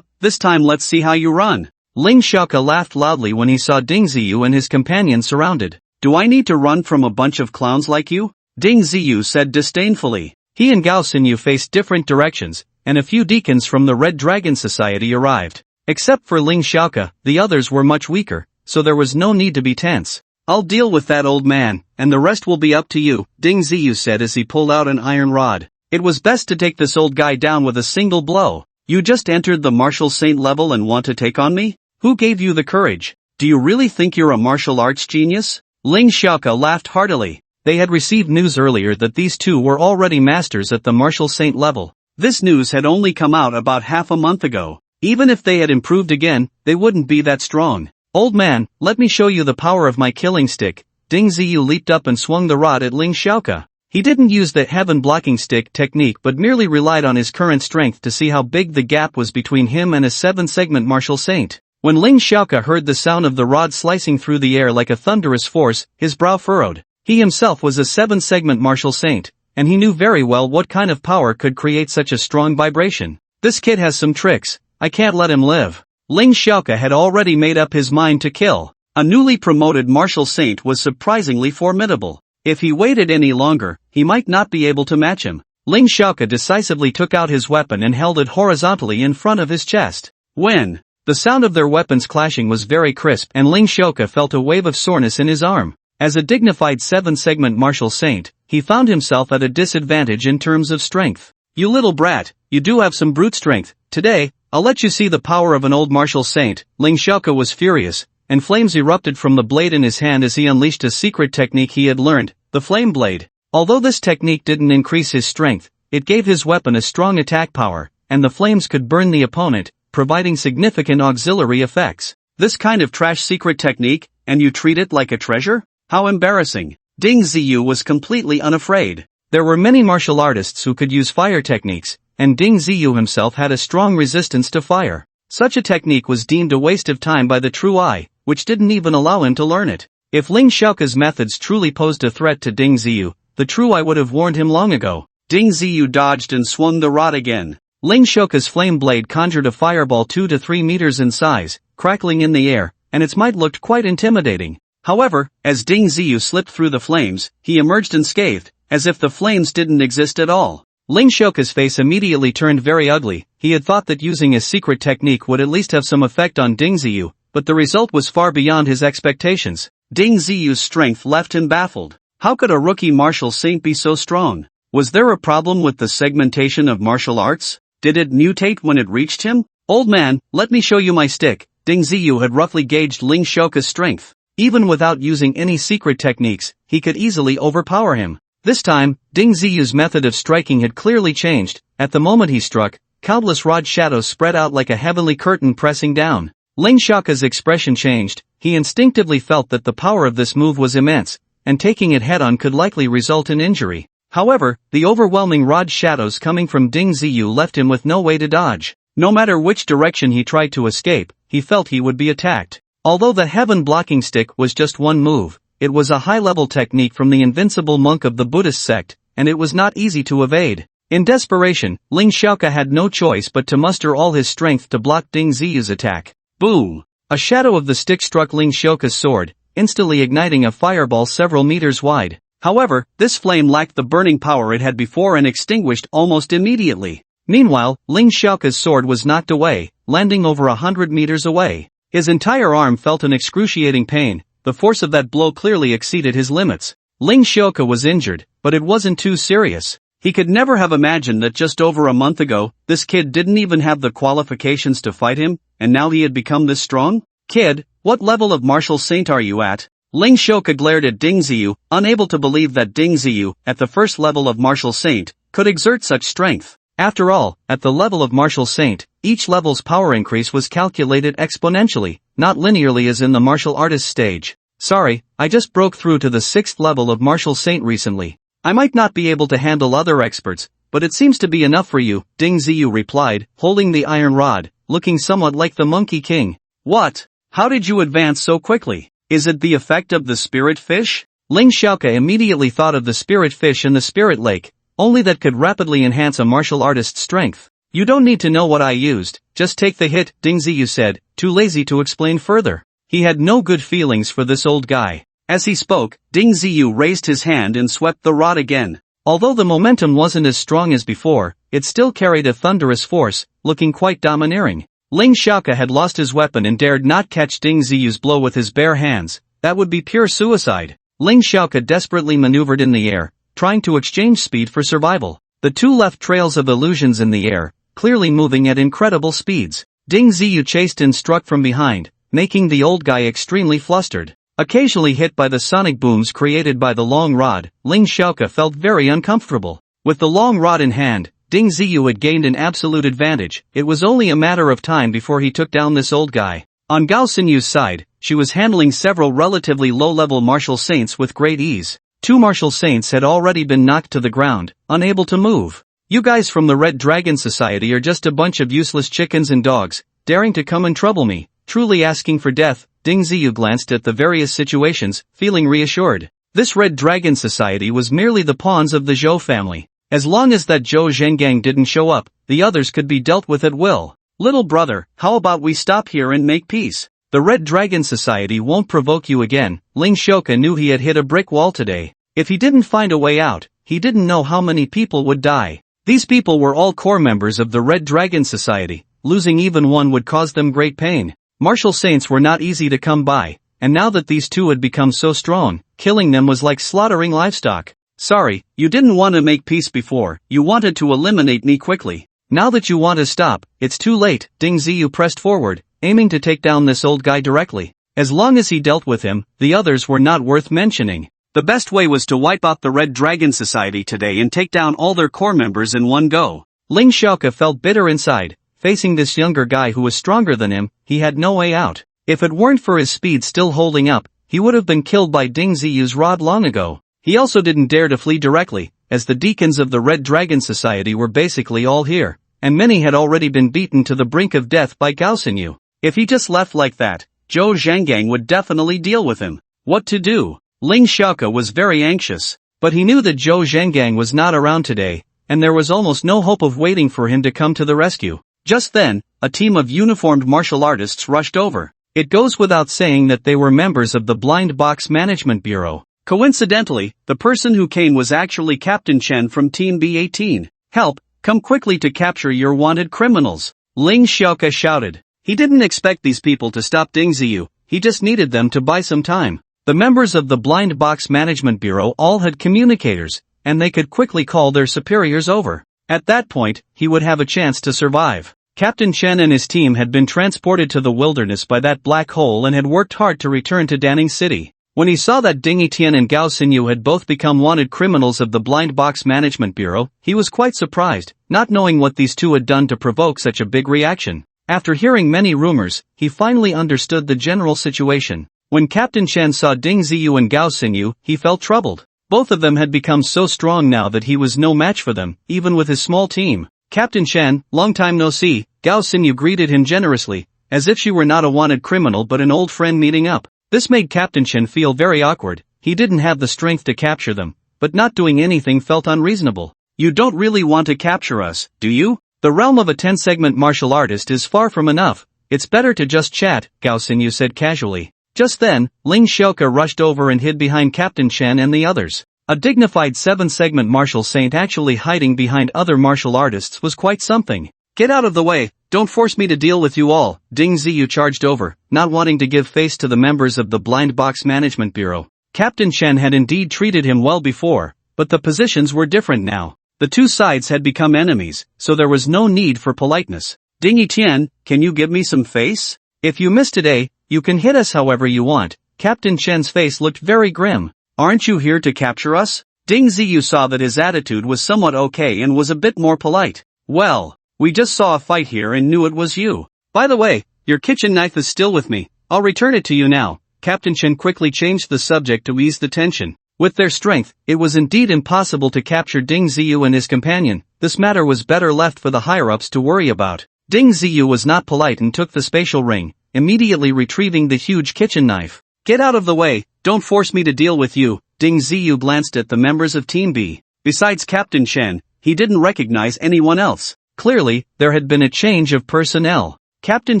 This time let's see how you run. Ling Xiaoke laughed loudly when he saw Ding Ziyu and his companion surrounded. Do I need to run from a bunch of clowns like you? Ding Ziyu said disdainfully. He and Gao Xinyu faced different directions, and a few deacons from the Red Dragon Society arrived. Except for Ling Xiaoke, the others were much weaker, so there was no need to be tense. I'll deal with that old man, and the rest will be up to you, Ding Ziyu said as he pulled out an iron rod. It was best to take this old guy down with a single blow. You just entered the martial saint level and want to take on me? Who gave you the courage? Do you really think you're a martial arts genius? Ling Xiaoke laughed heartily. They had received news earlier that these two were already masters at the martial saint level. This news had only come out about half a month ago. Even if they had improved again, they wouldn't be that strong. Old man, let me show you the power of my killing stick. Ding Ziyu leaped up and swung the rod at Ling Xiaoke. He didn't use the heaven blocking stick technique but merely relied on his current strength to see how big the gap was between him and a 7-segment martial saint. When Ling Xiaoke heard the sound of the rod slicing through the air like a thunderous force, his brow furrowed. He himself was a 7-segment martial saint, and he knew very well what kind of power could create such a strong vibration. This kid has some tricks, I can't let him live. Ling Xiaoke had already made up his mind to kill. A newly promoted martial saint was surprisingly formidable. If he waited any longer, he might not be able to match him. Ling Xiaoke decisively took out his weapon and held it horizontally in front of his chest. When the sound of their weapons clashing was very crisp and Ling Xiaoke felt a wave of soreness in his arm. As a dignified 7-segment martial saint, he found himself at a disadvantage in terms of strength. You little brat, you do have some brute strength. Today, I'll let you see the power of an old martial saint. Ling Xiaoke was furious, and flames erupted from the blade in his hand as he unleashed a secret technique he had learned, the flame blade. Although this technique didn't increase his strength, it gave his weapon a strong attack power, and the flames could burn the opponent, providing significant auxiliary effects. This kind of trash secret technique, and you treat it like a treasure? How embarrassing. Ding Ziyu was completely unafraid. There were many martial artists who could use fire techniques, and Ding Ziyu himself had a strong resistance to fire. Such a technique was deemed a waste of time by the True Eye, which didn't even allow him to learn it. If Ling Xiaoke's methods truly posed a threat to Ding Ziyu, the True Eye would have warned him long ago. Ding Ziyu dodged and swung the rod again. Ling Xiaoke's flame blade conjured a fireball 2 to 3 meters in size, crackling in the air, and its might looked quite intimidating. However, as Ding Ziyu slipped through the flames, he emerged unscathed, as if the flames didn't exist at all. Ling Xiaoke's face immediately turned very ugly. He had thought that using his secret technique would at least have some effect on Ding Ziyu, but the result was far beyond his expectations. Ding Ziyu's strength left him baffled. How could a rookie martial saint be so strong? Was there a problem with the segmentation of martial arts? Did it mutate when it reached him? Old man, let me show you my stick. Ding Ziyu had roughly gauged Ling Xiaoke's strength. Even without using any secret techniques, he could easily overpower him. This time, Ding Ziyu's method of striking had clearly changed. At the moment he struck, countless rod shadows spread out like a heavenly curtain pressing down. Ling Xiaoke's expression changed. He instinctively felt that the power of this move was immense, and taking it head-on could likely result in injury. However, the overwhelming rod shadows coming from Ding Ziyu left him with no way to dodge. No matter which direction he tried to escape, he felt he would be attacked. Although the heaven blocking stick was just one move, it was a high-level technique from the invincible monk of the Buddhist sect, and it was not easy to evade. In desperation, Ling Xiaoke had no choice but to muster all his strength to block Ding Ziyu's attack. Boom! A shadow of the stick struck Ling Xiaoke's sword, instantly igniting a fireball several meters wide. However, this flame lacked the burning power it had before and extinguished almost immediately. Meanwhile, Ling Xiaoke's sword was knocked away, landing over 100 meters away. His entire arm felt an excruciating pain. The force of that blow clearly exceeded his limits. Ling Xiaoke was injured, but it wasn't too serious. He could never have imagined that just over a month ago, this kid didn't even have the qualifications to fight him, and now he had become this strong? Kid, what level of martial saint are you at? Ling Xiaoke glared at Ding Ziyu, unable to believe that Ding Ziyu, at the first level of martial saint, could exert such strength. After all, at the level of martial saint, each level's power increase was calculated exponentially, not linearly as in the martial artist stage. Sorry, I just broke through to the 6th level of martial saint recently. I might not be able to handle other experts, but it seems to be enough for you, Ding Ziyu replied, holding the iron rod, looking somewhat like the Monkey King. What? How did you advance so quickly? Is it the effect of the spirit fish? Ling Xiaoke immediately thought of the spirit fish in the spirit lake, only that could rapidly enhance a martial artist's strength. You don't need to know what I used, just take the hit, Ding Ziyu said, too lazy to explain further. He had no good feelings for this old guy. As he spoke, Ding Ziyu raised his hand and swept the rod again. Although the momentum wasn't as strong as before, it still carried a thunderous force, looking quite domineering. Ling Xiaoke had lost his weapon and dared not catch Ding Ziyu's blow with his bare hands. That would be pure suicide. Ling Xiaoke desperately maneuvered in the air, trying to exchange speed for survival. The two left trails of illusions in the air, clearly moving at incredible speeds. Ding Ziyu chased and struck from behind, making the old guy extremely flustered. Occasionally hit by the sonic booms created by the long rod, Ling Xiaoke felt very uncomfortable. With the long rod in hand, Ding Ziyu had gained an absolute advantage. It was only a matter of time before he took down this old guy. On Gao Sinyu's side, she was handling several relatively low-level martial saints with great ease. 2 martial saints had already been knocked to the ground, unable to move. You guys from the Red Dragon Society are just a bunch of useless chickens and dogs, daring to come and trouble me, truly asking for death. Ding Ziyu glanced at the various situations, feeling reassured. This Red Dragon Society was merely the pawns of the Zhou family. As long as that Zhou Zhengang didn't show up, the others could be dealt with at will. Little brother, how about we stop here and make peace? The Red Dragon Society won't provoke you again. Ling Xiaoke knew he had hit a brick wall today. If he didn't find a way out, he didn't know how many people would die. These people were all core members of the Red Dragon Society. Losing even one would cause them great pain. Martial saints were not easy to come by, and now that these two had become so strong, killing them was like slaughtering livestock. Sorry, you didn't want to make peace before, you wanted to eliminate me quickly. Now that you want to stop, it's too late. Ding Ziyu pressed forward, aiming to take down this old guy directly. As long as he dealt with him, the others were not worth mentioning. The best way was to wipe out the Red Dragon Society today and take down all their core members in one go. Ling Xiaoke felt bitter inside. Facing this younger guy who was stronger than him, he had no way out. If it weren't for his speed still holding up, he would have been killed by Ding Ziyu's rod long ago. He also didn't dare to flee directly, as the deacons of the Red Dragon Society were basically all here, and many had already been beaten to the brink of death by Gao Xinyu. If he just left like that, Zhou Zhengang would definitely deal with him. What to do? Ling Xiaoke was very anxious, but he knew that Zhou Zhengang was not around today, and there was almost no hope of waiting for him to come to the rescue. Just then, a team of uniformed martial artists rushed over. It goes without saying that they were members of the Blind Box Management Bureau. Coincidentally, the person who came was actually Captain Chen from Team B18. Help, come quickly to capture your wanted criminals. Ling Xiaoke shouted. He didn't expect these people to stop Ding Ziyu, he just needed them to buy some time. The members of the Blind Box Management Bureau all had communicators, and they could quickly call their superiors over. At that point, he would have a chance to survive. Captain Chen and his team had been transported to the wilderness by that black hole and had worked hard to return to Danning City. When he saw that Ding Etian and Gao Xinyu had both become wanted criminals of the Blind Box Management Bureau, he was quite surprised, not knowing what these two had done to provoke such a big reaction. After hearing many rumors, he finally understood the general situation. When Captain Chen saw Ding Ziyu and Gao Xinyu, he felt troubled. Both of them had become so strong now that he was no match for them, even with his small team. Captain Chen, long time no see, Gao Xinyu greeted him generously, as if she were not a wanted criminal but an old friend meeting up. This made Captain Chen feel very awkward. He didn't have the strength to capture them, but not doing anything felt unreasonable. You don't really want to capture us, do you? The realm of a 10-segment martial artist is far from enough. It's better to just chat, Gao Xinyu said casually. Just then, Ling Xiaoke rushed over and hid behind Captain Chen and the others. A dignified 7-segment martial saint actually hiding behind other martial artists was quite something. Get out of the way, don't force me to deal with you all. Ding Ziyu charged over, not wanting to give face to the members of the Blind Box Management Bureau. Captain Chen had indeed treated him well before, but the positions were different now. The two sides had become enemies, so there was no need for politeness. Ding Etian, can you give me some face? If you miss today, you can hit us however you want. Captain Chen's face looked very grim. Aren't you here to capture us? Ding Ziyu saw that his attitude was somewhat okay and was a bit more polite. Well, we just saw a fight here and knew it was you. By the way, your kitchen knife is still with me. I'll return it to you now. Captain Chen quickly changed the subject to ease the tension. With their strength, it was indeed impossible to capture Ding Ziyu and his companion. This matter was better left for the higher-ups to worry about. Ding Ziyu was not polite and took the spatial ring, immediately retrieving the huge kitchen knife. Get out of the way, don't force me to deal with you. Ding Ziyu glanced at the members of Team B. Besides Captain Chen, he didn't recognize anyone else. Clearly, there had been a change of personnel. Captain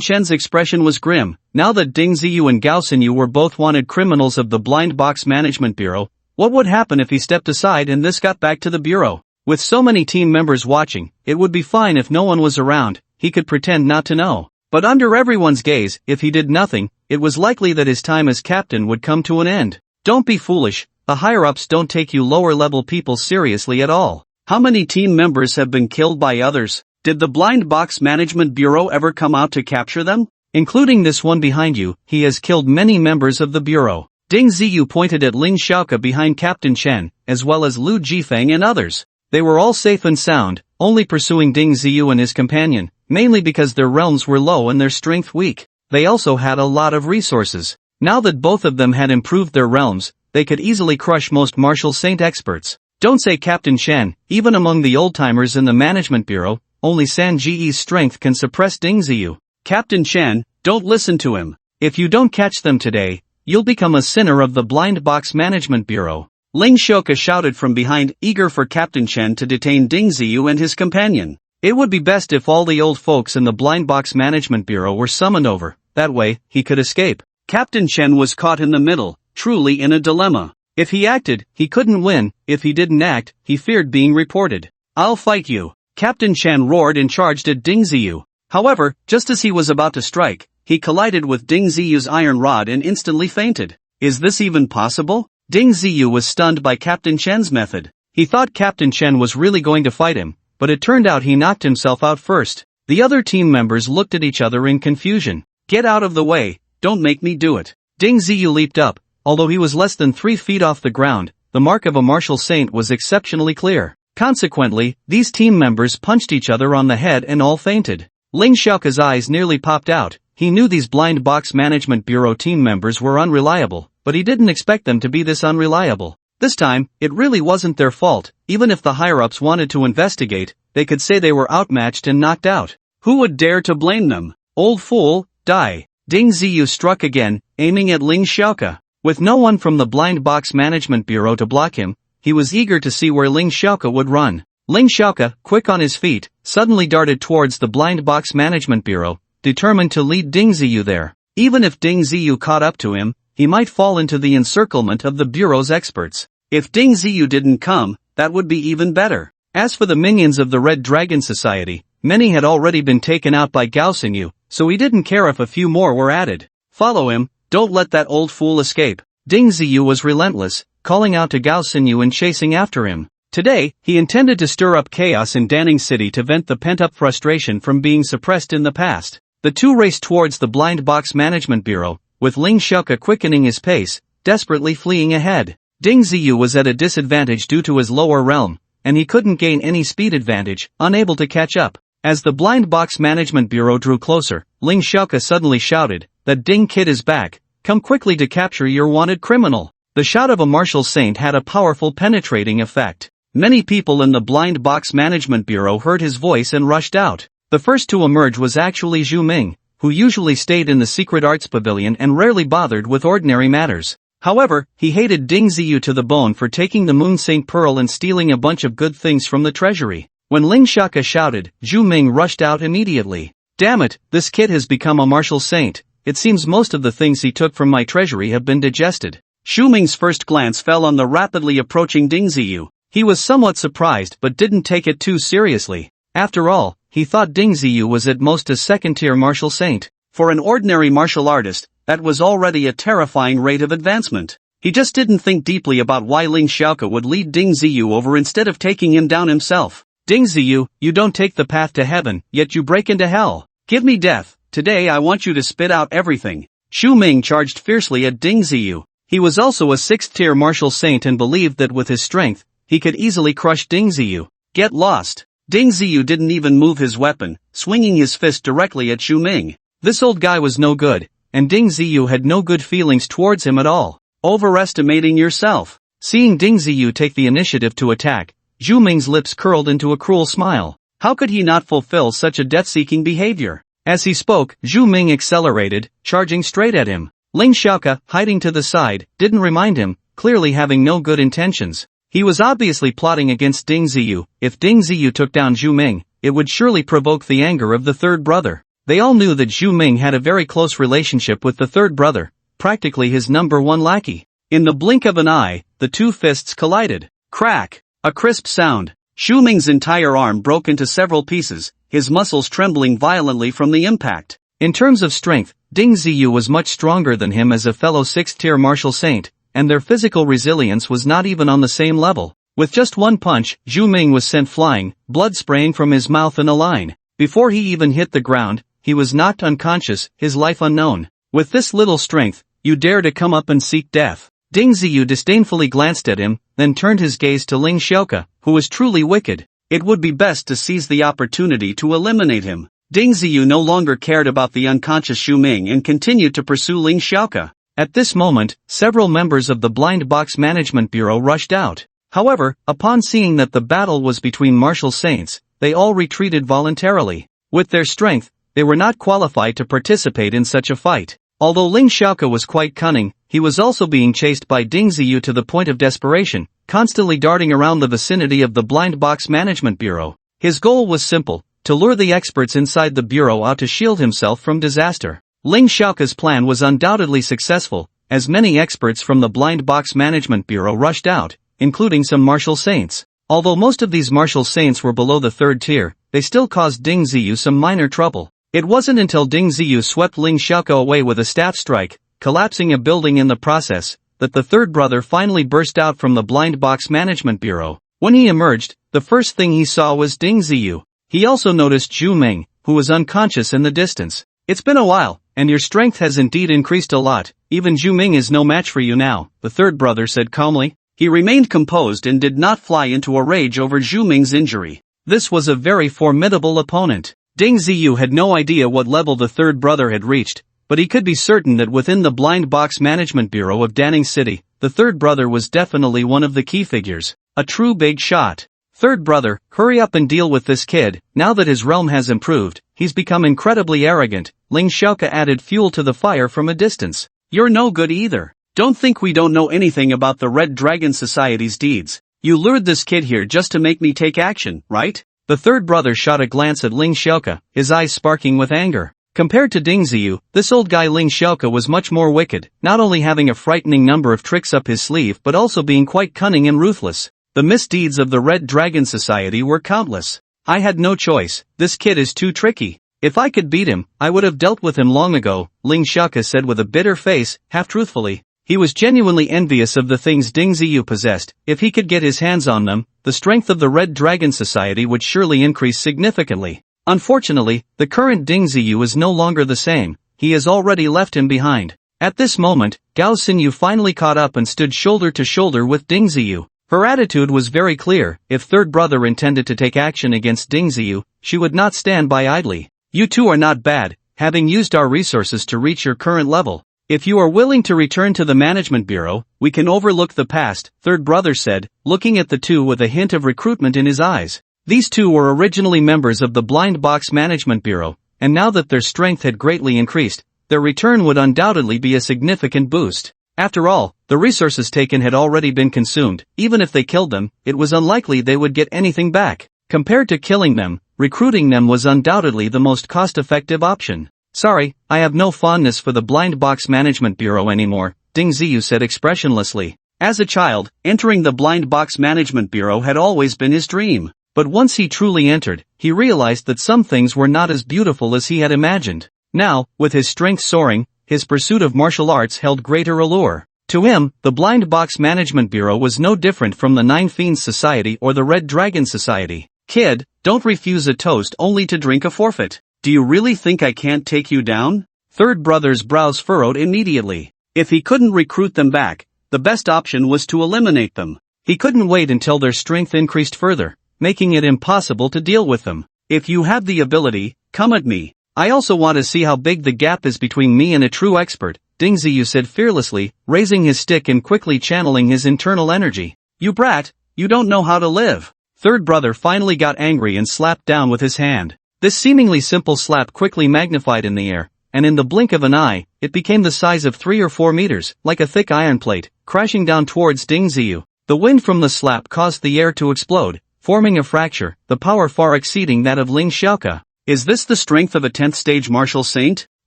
Chen's expression was grim. Now that Ding Ziyu and Gao Xinyu were both wanted criminals of the Blind Box Management Bureau, what would happen if he stepped aside and this got back to the Bureau? With so many team members watching, it would be fine if no one was around, he could pretend not to know. But under everyone's gaze, if he did nothing, it was likely that his time as captain would come to an end. Don't be foolish, the higher-ups don't take you lower-level people seriously at all. How many team members have been killed by others? Did the Blind Box Management Bureau ever come out to capture them? Including this one behind you, he has killed many members of the Bureau. Ding Ziyu pointed at Ling Xiaoke behind Captain Chen, as well as Lu Jifeng and others. They were all safe and sound, only pursuing Ding Ziyu and his companion, mainly because their realms were low and their strength weak. They also had a lot of resources. Now that both of them had improved their realms, they could easily crush most martial saint experts. Don't say Captain Chen, even among the old-timers in the management bureau, only San Ji's strength can suppress Ding Ziyu. Captain Chen, don't listen to him. If you don't catch them today, you'll become a sinner of the Blind Box Management Bureau. Ling Xiaoke shouted from behind, eager for Captain Chen to detain Ding Ziyu and his companion. It would be best if all the old folks in the Blind Box Management Bureau were summoned over, that way, he could escape. Captain Chen was caught in the middle, truly in a dilemma. If he acted, he couldn't win. If he didn't act, he feared being reported. I'll fight you. Captain Chen roared and charged at Ding Ziyu. However, just as he was about to strike, he collided with Ding Ziyu's iron rod and instantly fainted. Is this even possible? Ding Ziyu was stunned by Captain Chen's method. He thought Captain Chen was really going to fight him, but it turned out he knocked himself out first. The other team members looked at each other in confusion. Get out of the way, don't make me do it. Ding Ziyu leaped up. Although he was less than 3 feet off the ground, the mark of a martial saint was exceptionally clear. Consequently, these team members punched each other on the head and all fainted. Ling Xiaoke's eyes nearly popped out. He knew these Blind Box Management Bureau team members were unreliable, but he didn't expect them to be this unreliable. This time, it really wasn't their fault. Even if the higher-ups wanted to investigate, they could say they were outmatched and knocked out. Who would dare to blame them? Old fool, die. Ding Ziyu struck again, aiming at Ling Xiaoke. With no one from the Blind Box Management Bureau to block him, he was eager to see where Ling Xiaoke would run. Ling Xiaoke, quick on his feet, suddenly darted towards the Blind Box Management Bureau, determined to lead Ding Ziyu there. Even if Ding Ziyu caught up to him, he might fall into the encirclement of the Bureau's experts. If Ding Ziyu didn't come, that would be even better. As for the minions of the Red Dragon Society, many had already been taken out by Gao Xinyu, so he didn't care if a few more were added. Follow him. Don't let that old fool escape. Ding Ziyu was relentless, calling out to Gao Xinyu and chasing after him. Today, he intended to stir up chaos in Danning City to vent the pent-up frustration from being suppressed in the past. The two raced towards the Blind Box Management Bureau, with Ling Xiaoke quickening his pace, desperately fleeing ahead. Ding Ziyu was at a disadvantage due to his lower realm, and he couldn't gain any speed advantage, unable to catch up. As the Blind Box Management Bureau drew closer, Ling Xiaoke suddenly shouted, "That Ding kid is back. Come quickly to capture your wanted criminal." The shout of a martial saint had a powerful penetrating effect. Many people in the Blind Box Management Bureau heard his voice and rushed out. The first to emerge was actually Zhu Ming, who usually stayed in the Secret Arts Pavilion and rarely bothered with ordinary matters. However, he hated Ding Ziyu to the bone for taking the Moon Saint Pearl and stealing a bunch of good things from the treasury. When Ling Xiaoke shouted, Zhu Ming rushed out immediately. Damn it, this kid has become a martial saint. It seems most of the things he took from my treasury have been digested. Zhu Ming's first glance fell on the rapidly approaching Ding Ziyu. He was somewhat surprised but didn't take it too seriously. After all, he thought Ding Ziyu was at most a second-tier martial saint. For an ordinary martial artist, that was already a terrifying rate of advancement. He just didn't think deeply about why Ling Xiaoke would lead Ding Ziyu over instead of taking him down himself. Ding Ziyu, you don't take the path to heaven, yet you break into hell. Give me death. Today I want you to spit out everything. Zhu Ming charged fiercely at Ding Ziyu. He was also a 6th-tier martial saint and believed that with his strength, he could easily crush Ding Ziyu. Get lost. Ding Ziyu didn't even move his weapon, swinging his fist directly at Zhu Ming. This old guy was no good, and Ding Ziyu had no good feelings towards him at all. Overestimating yourself. Seeing Ding Ziyu take the initiative to attack, Zhu Ming's lips curled into a cruel smile. How could he not fulfill such a death-seeking behavior? As he spoke, Zhu Ming accelerated, charging straight at him. Ling Xiaoke, hiding to the side, didn't remind him, clearly having no good intentions. He was obviously plotting against Ding Ziyu. If Ding Ziyu took down Zhu Ming, it would surely provoke the anger of the third brother. They all knew that Zhu Ming had a very close relationship with the third brother, practically his #1 lackey. In the blink of an eye, the two fists collided. Crack! A crisp sound. Zhu Ming's entire arm broke into several pieces, his muscles trembling violently from the impact. In terms of strength, Ding Ziyu was much stronger than him as a fellow 6th-tier martial saint, and their physical resilience was not even on the same level. With just one punch, Zhu Ming was sent flying, blood spraying from his mouth in a line. Before he even hit the ground, he was knocked unconscious, his life unknown. With this little strength, You dare to come up and seek death? Ding Ziyu disdainfully glanced at him, then turned his gaze to Ling Xiaoke, who was truly wicked. It would be best to seize the opportunity to eliminate him. Ding Ziyu no longer cared about the unconscious Xu Ming and continued to pursue Ling Xiaoke. At this moment, several members of the Blind Box Management Bureau rushed out. However, upon seeing that the battle was between martial saints, they all retreated voluntarily. With their strength, they were not qualified to participate in such a fight. Although Ling Xiaoke was quite cunning, he was also being chased by Ding Ziyu to the point of desperation, constantly darting around the vicinity of the Blind Box Management Bureau. His goal was simple: to lure the experts inside the bureau out to shield himself from disaster. Ling Xiaoke's plan was undoubtedly successful, as many experts from the Blind Box Management Bureau rushed out, including some martial saints. Although most of these martial saints were below the third tier, they still caused Ding Ziyu some minor trouble. It wasn't until Ding Ziyu swept Ling Xiaoke away with a staff strike, collapsing a building in the process, that the third brother finally burst out from the Blind Box Management Bureau. When he emerged, the first thing he saw was Ding Ziyu. He also noticed Xu Ming, who was unconscious in the distance. "It's been a while, and your strength has indeed increased a lot. Even Xu Ming is no match for you now," the third brother said calmly. He remained composed and did not fly into a rage over Xu Ming's injury. This was a very formidable opponent. Ding Ziyu had no idea what level the third brother had reached, but he could be certain that within the Blind Box Management Bureau of Danning City, the third brother was definitely one of the key figures. A true big shot. "Third brother, hurry up and deal with this kid. Now that his realm has improved, he's become incredibly arrogant." Ling Xiaoke added fuel to the fire from a distance. "You're no good either. Don't think we don't know anything about the Red Dragon Society's deeds. You lured this kid here just to make me take action, right?" The third brother shot a glance at Ling Xiaoke, his eyes sparking with anger. Compared to Ding Ziyu, this old guy Ling Xiaoke was much more wicked, not only having a frightening number of tricks up his sleeve but also being quite cunning and ruthless. The misdeeds of the Red Dragon Society were countless. "I had no choice. This kid is too tricky. If I could beat him, I would have dealt with him long ago," Ling Xiaoke said with a bitter face, half-truthfully. He was genuinely envious of the things Ding Ziyu possessed. If he could get his hands on them, the strength of the Red Dragon Society would surely increase significantly. Unfortunately, the current Ding Ziyu is no longer the same. He has already left him behind. At this moment, Gao Xinyu finally caught up and stood shoulder to shoulder with Ding Ziyu. Her attitude was very clear: if third brother intended to take action against Ding Ziyu, she would not stand by idly. "You two are not bad, having used our resources to reach your current level. If you are willing to return to the Management Bureau, we can overlook the past," third brother said, looking at the two with a hint of recruitment in his eyes. These two were originally members of the Blind Box Management Bureau, and now that their strength had greatly increased, their return would undoubtedly be a significant boost. After all, the resources taken had already been consumed. Even if they killed them, it was unlikely they would get anything back. Compared to killing them, recruiting them was undoubtedly the most cost-effective option. "Sorry, I have no fondness for the Blind Box Management Bureau anymore," Ding Ziyu said expressionlessly. As a child, entering the Blind Box Management Bureau had always been his dream. But once he truly entered, he realized that some things were not as beautiful as he had imagined. Now, with his strength soaring, his pursuit of martial arts held greater allure. To him, the Blind Box Management Bureau was no different from the Nine Fiends Society or the Red Dragon Society. "Kid, don't refuse a toast only to drink a forfeit. Do you really think I can't take you down?" Third brother's brows furrowed immediately. If he couldn't recruit them back, the best option was to eliminate them. He couldn't wait until their strength increased further, making it impossible to deal with them. "If you have the ability, come at me. I also want to see how big the gap is between me and a true expert," Ding Ziyu said fearlessly, raising his stick and quickly channeling his internal energy. "You brat, you don't know how to live." Third brother finally got angry and slapped down with his hand. This seemingly simple slap quickly magnified in the air, and in the blink of an eye, it became the size of 3 or 4 meters, like a thick iron plate, crashing down towards Ding Ziyu. The wind from the slap caused the air to explode, forming a fracture, the power far exceeding that of Ling Xiaoke. Is this the strength of a 10th stage martial saint?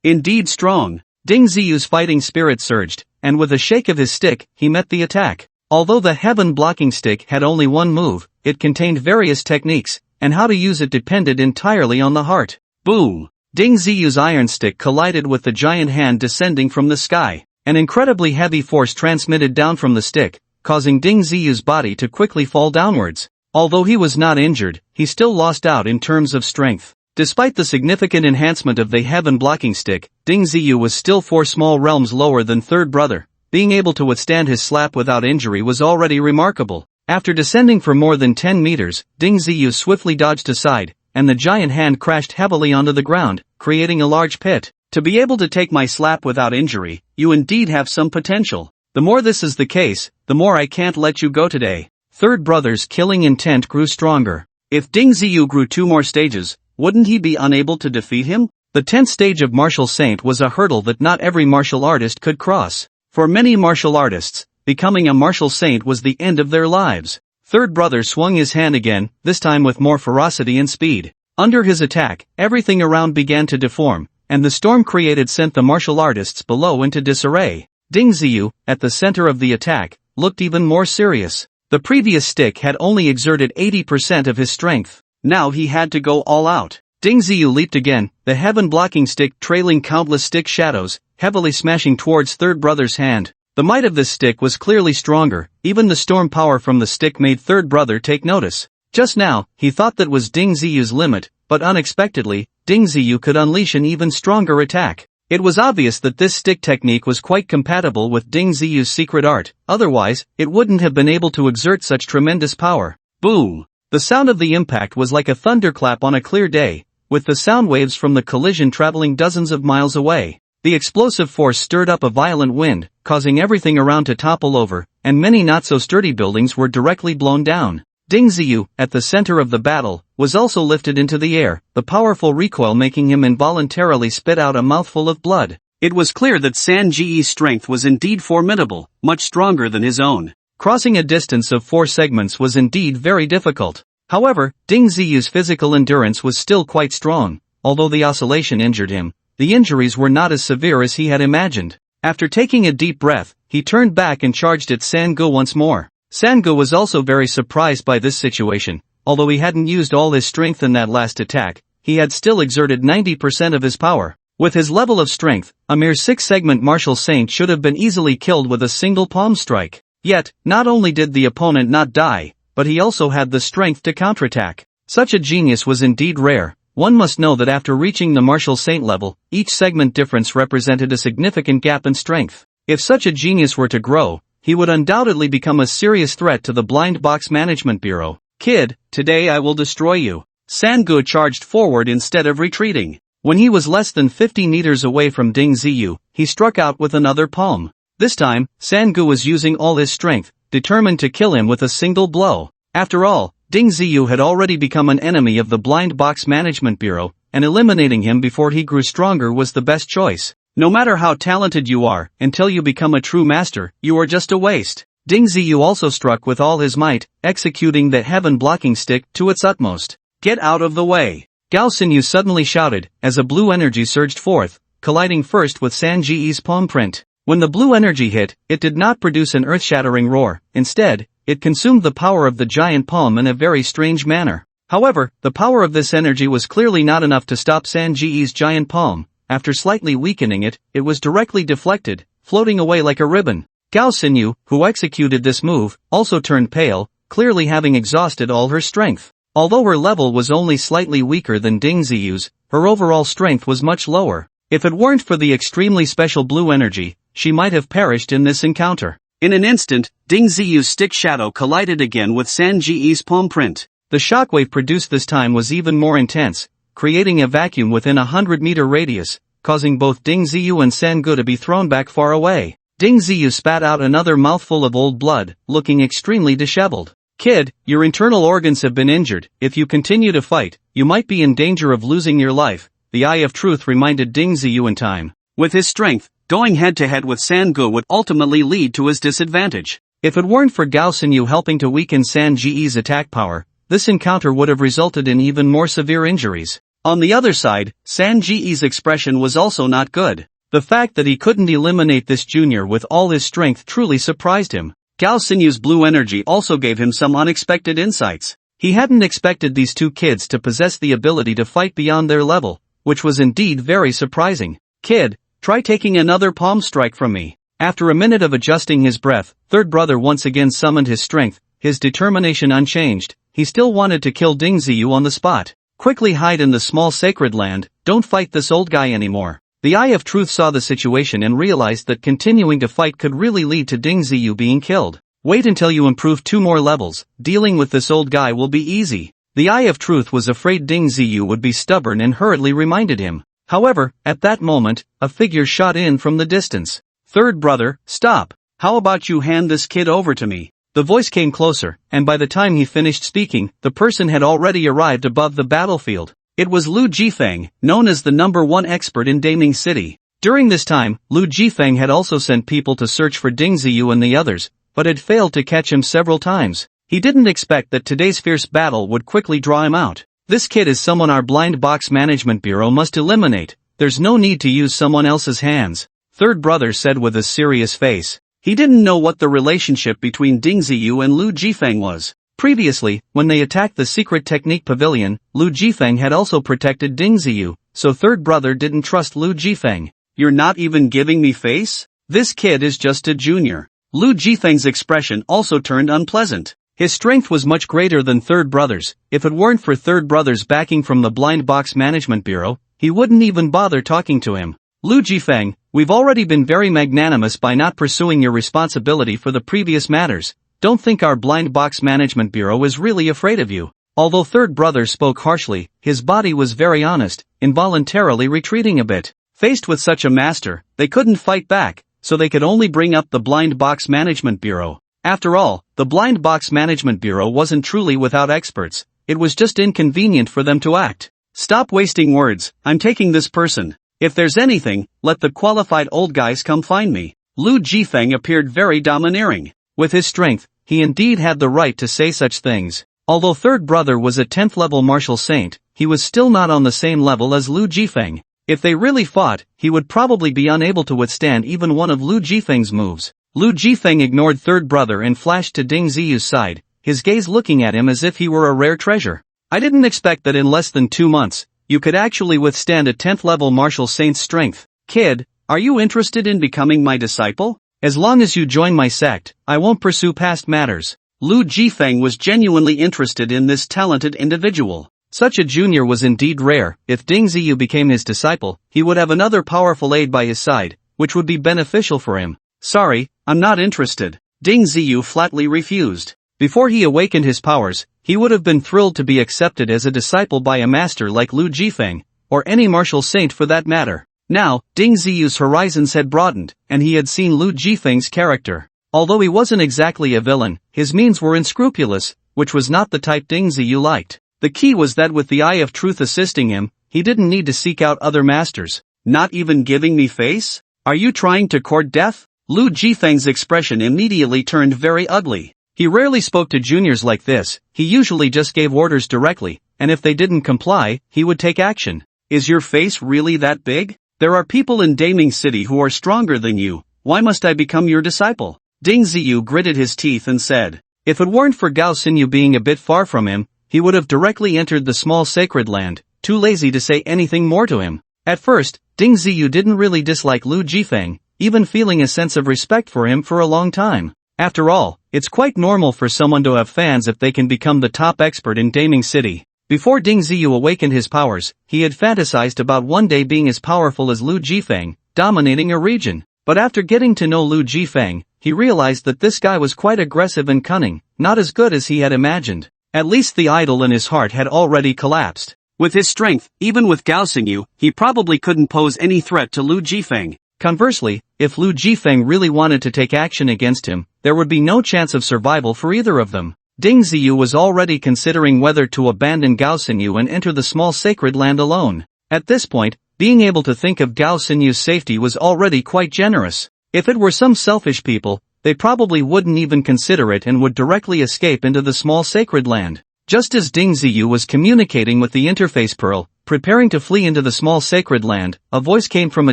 Indeed strong. Ding Ziyu's fighting spirit surged, and with a shake of his stick, he met the attack. Although the heaven blocking stick had only one move, it contained various techniques, and how to use it depended entirely on the heart. Boom! Ding Ziyu's iron stick collided with the giant hand descending from the sky. An incredibly heavy force transmitted down from the stick, causing Ding Ziyu's body to quickly fall downwards. Although he was not injured, he still lost out in terms of strength. Despite the significant enhancement of the heaven blocking stick, Ding Ziyu was still 4 small realms lower than third brother. Being able to withstand his slap without injury was already remarkable. After descending for more than 10 meters, Ding Ziyu swiftly dodged aside, and the giant hand crashed heavily onto the ground, creating a large pit. To be able to take my slap without injury, you indeed have some potential. The more this is the case, the more I can't let you go today. Third brother's killing intent grew stronger. If Ding Ziyu grew 2 more stages, wouldn't he be unable to defeat him? The 10th stage of martial saint was a hurdle that not every martial artist could cross. For many martial artists, becoming a martial saint was the end of their lives. Third brother swung his hand again, this time with more ferocity and speed. Under his attack, everything around began to deform, and the storm created sent the martial artists below into disarray. Ding Ziyu, at the center of the attack, looked even more serious. The previous stick had only exerted 80% of his strength. Now he had to go all out. Ding Ziyu leaped again, the heaven blocking stick trailing countless stick shadows, heavily smashing towards third brother's hand. The might of this stick was clearly stronger, even the storm power from the stick made third brother take notice. Just now, he thought that was Ding Ziyu's limit, but unexpectedly, Ding Ziyu could unleash an even stronger attack. It was obvious that this stick technique was quite compatible with Ding Ziyu's secret art, otherwise, it wouldn't have been able to exert such tremendous power. Boom! The sound of the impact was like a thunderclap on a clear day, with the sound waves from the collision traveling dozens of miles away. The explosive force stirred up a violent wind, causing everything around to topple over, and many not-so-sturdy buildings were directly blown down. Ding Ziyu, at the center of the battle, was also lifted into the air, the powerful recoil making him involuntarily spit out a mouthful of blood. It was clear that San Ji's strength was indeed formidable, much stronger than his own. Crossing a distance of 4 segments was indeed very difficult. However, Ding Ziyu's physical endurance was still quite strong. Although the oscillation injured him, the injuries were not as severe as he had imagined. After taking a deep breath, he turned back and charged at Sangu once more. Sangu was also very surprised by this situation. Although he hadn't used all his strength in that last attack, he had still exerted 90% of his power. With his level of strength, a mere 6-segment martial saint should have been easily killed with a single palm strike. Yet, not only did the opponent not die, but he also had the strength to counterattack. Such a genius was indeed rare. One must know that after reaching the martial saint level, each segment difference represented a significant gap in strength. If such a genius were to grow, he would undoubtedly become a serious threat to the Blind Box Management Bureau. Kid, today I will destroy you. Sangu charged forward instead of retreating. When he was less than 50 meters away from Ding Ziyu, he struck out with another palm. This time, Sangu was using all his strength, determined to kill him with a single blow. After all, Ding Ziyu had already become an enemy of the Blind Box Management Bureau, and eliminating him before he grew stronger was the best choice. No matter how talented you are, until you become a true master, you are just a waste. Ding Ziyu also struck with all his might, executing the heaven blocking stick to its utmost. Get out of the way! Gao Xinyu suddenly shouted, as a blue energy surged forth, colliding first with San Ji's palm print. When the blue energy hit, it did not produce an earth-shattering roar. Instead, it consumed the power of the giant palm in a very strange manner. However, the power of this energy was clearly not enough to stop San Ji's giant palm. After slightly weakening it, it was directly deflected, floating away like a ribbon. Gao Xinyu, who executed this move, also turned pale, clearly having exhausted all her strength. Although her level was only slightly weaker than Ding Ziyu's, her overall strength was much lower. If it weren't for the extremely special blue energy, she might have perished in this encounter. In an instant, Ding Ziyu's stick shadow collided again with San Ji's palm print. The shockwave produced this time was even more intense, creating a vacuum within a 100-meter radius, causing both Ding Ziyu and Sangu to be thrown back far away. Ding Ziyu spat out another mouthful of old blood, looking extremely disheveled. Kid, your internal organs have been injured. If you continue to fight, you might be in danger of losing your life, the Eye of Truth reminded Ding Ziyu in time. With his strength, going head-to-head with Sangu would ultimately lead to his disadvantage. If it weren't for Gao Xinyu helping to weaken San Ji's attack power, this encounter would have resulted in even more severe injuries. On the other side, San Ji's expression was also not good. The fact that he couldn't eliminate this junior with all his strength truly surprised him. Gao Xinyu's blue energy also gave him some unexpected insights. He hadn't expected these two kids to possess the ability to fight beyond their level, which was indeed very surprising. Kid, try taking another palm strike from me. After a minute of adjusting his breath, third brother once again summoned his strength, his determination unchanged. He still wanted to kill Ding Ziyu on the spot. Quickly hide in the small sacred land, don't fight this old guy anymore. The Eye of Truth saw the situation and realized that continuing to fight could really lead to Ding Ziyu being killed. Wait until you improve 2 more levels, dealing with this old guy will be easy. The Eye of Truth was afraid Ding Ziyu would be stubborn and hurriedly reminded him. However, at that moment, a figure shot in from the distance. Third brother, stop. How about you hand this kid over to me? The voice came closer, and by the time he finished speaking, the person had already arrived above the battlefield. It was Lu Jifeng, known as the #1 expert in Daming City. During this time, Lu Jifeng had also sent people to search for Ding Ziyu and the others, but had failed to catch him several times. He didn't expect that today's fierce battle would quickly draw him out. This kid is someone our blind box management bureau must eliminate. There's no need to use someone else's hands. Third brother said with a serious face. He didn't know what the relationship between Ding Ziyu and Lu Jifeng was. Previously, when they attacked the secret technique pavilion, Lu Jifeng had also protected Ding Ziyu, so third brother didn't trust Lu Jifeng. You're not even giving me face? This kid is just a junior. Lu Jifeng's expression also turned unpleasant. His strength was much greater than third brother's. If it weren't for third brother's backing from the Blind Box Management Bureau, he wouldn't even bother talking to him. Lu Jifeng, we've already been very magnanimous by not pursuing your responsibility for the previous matters. Don't think our Blind Box Management Bureau is really afraid of you. Although third brother spoke harshly, his body was very honest, involuntarily retreating a bit. Faced with such a master, they couldn't fight back, so they could only bring up the Blind Box Management Bureau. After all, the Blind Box Management Bureau wasn't truly without experts, it was just inconvenient for them to act. Stop wasting words, I'm taking this person. If there's anything, let the qualified old guys come find me. Lu Jifeng appeared very domineering. With his strength, he indeed had the right to say such things. Although third brother was a 10th level martial saint, he was still not on the same level as Lu Jifeng. If they really fought, he would probably be unable to withstand even one of Lu Jifeng's moves. Lu Jifeng ignored third brother and flashed to Ding Ziyu's side, his gaze looking at him as if he were a rare treasure. I didn't expect that in less than 2 months, you could actually withstand a 10th level martial saint's strength. Kid, are you interested in becoming my disciple? As long as you join my sect, I won't pursue past matters. Lu Jifeng was genuinely interested in this talented individual. Such a junior was indeed rare. If Ding Ziyu became his disciple, he would have another powerful aide by his side, which would be beneficial for him. Sorry, I'm not interested. Ding Ziyu flatly refused. Before he awakened his powers, he would have been thrilled to be accepted as a disciple by a master like Lu Jifeng, or any martial saint for that matter. Now, Ding Ziyu's horizons had broadened, and he had seen Lu Jifeng's character. Although he wasn't exactly a villain, his means were unscrupulous, which was not the type Ding Ziyu liked. The key was that with the Eye of Truth assisting him, he didn't need to seek out other masters. Not even giving me face? Are you trying to court death? Lu Jifeng's expression immediately turned very ugly. He rarely spoke to juniors like this, he usually just gave orders directly, and if they didn't comply, he would take action. Is your face really that big? There are people in Daming City who are stronger than you, why must I become your disciple? Ding Ziyu gritted his teeth and said, if it weren't for Gao Xinyu being a bit far from him, he would have directly entered the small sacred land, too lazy to say anything more to him. At first, Ding Ziyu didn't really dislike Lu Jifeng, even feeling a sense of respect for him for a long time. After all, it's quite normal for someone to have fans if they can become the top expert in Daming City. Before Ding Ziyu awakened his powers, he had fantasized about one day being as powerful as Lu Jifeng, dominating a region. But after getting to know Lu Jifeng, he realized that this guy was quite aggressive and cunning, not as good as he had imagined. At least the idol in his heart had already collapsed. With his strength, even with Gao Xingyu, he probably couldn't pose any threat to Lu Jifeng. Conversely, if Lu Jifeng really wanted to take action against him, there would be no chance of survival for either of them. Ding Ziyu was already considering whether to abandon Gao Xingyu and enter the small sacred land alone. At this point, being able to think of Gao Xinyu's safety was already quite generous. If it were some selfish people, they probably wouldn't even consider it and would directly escape into the small sacred land. Just as Ding Ziyu was communicating with the interface pearl, preparing to flee into the small sacred land, a voice came from a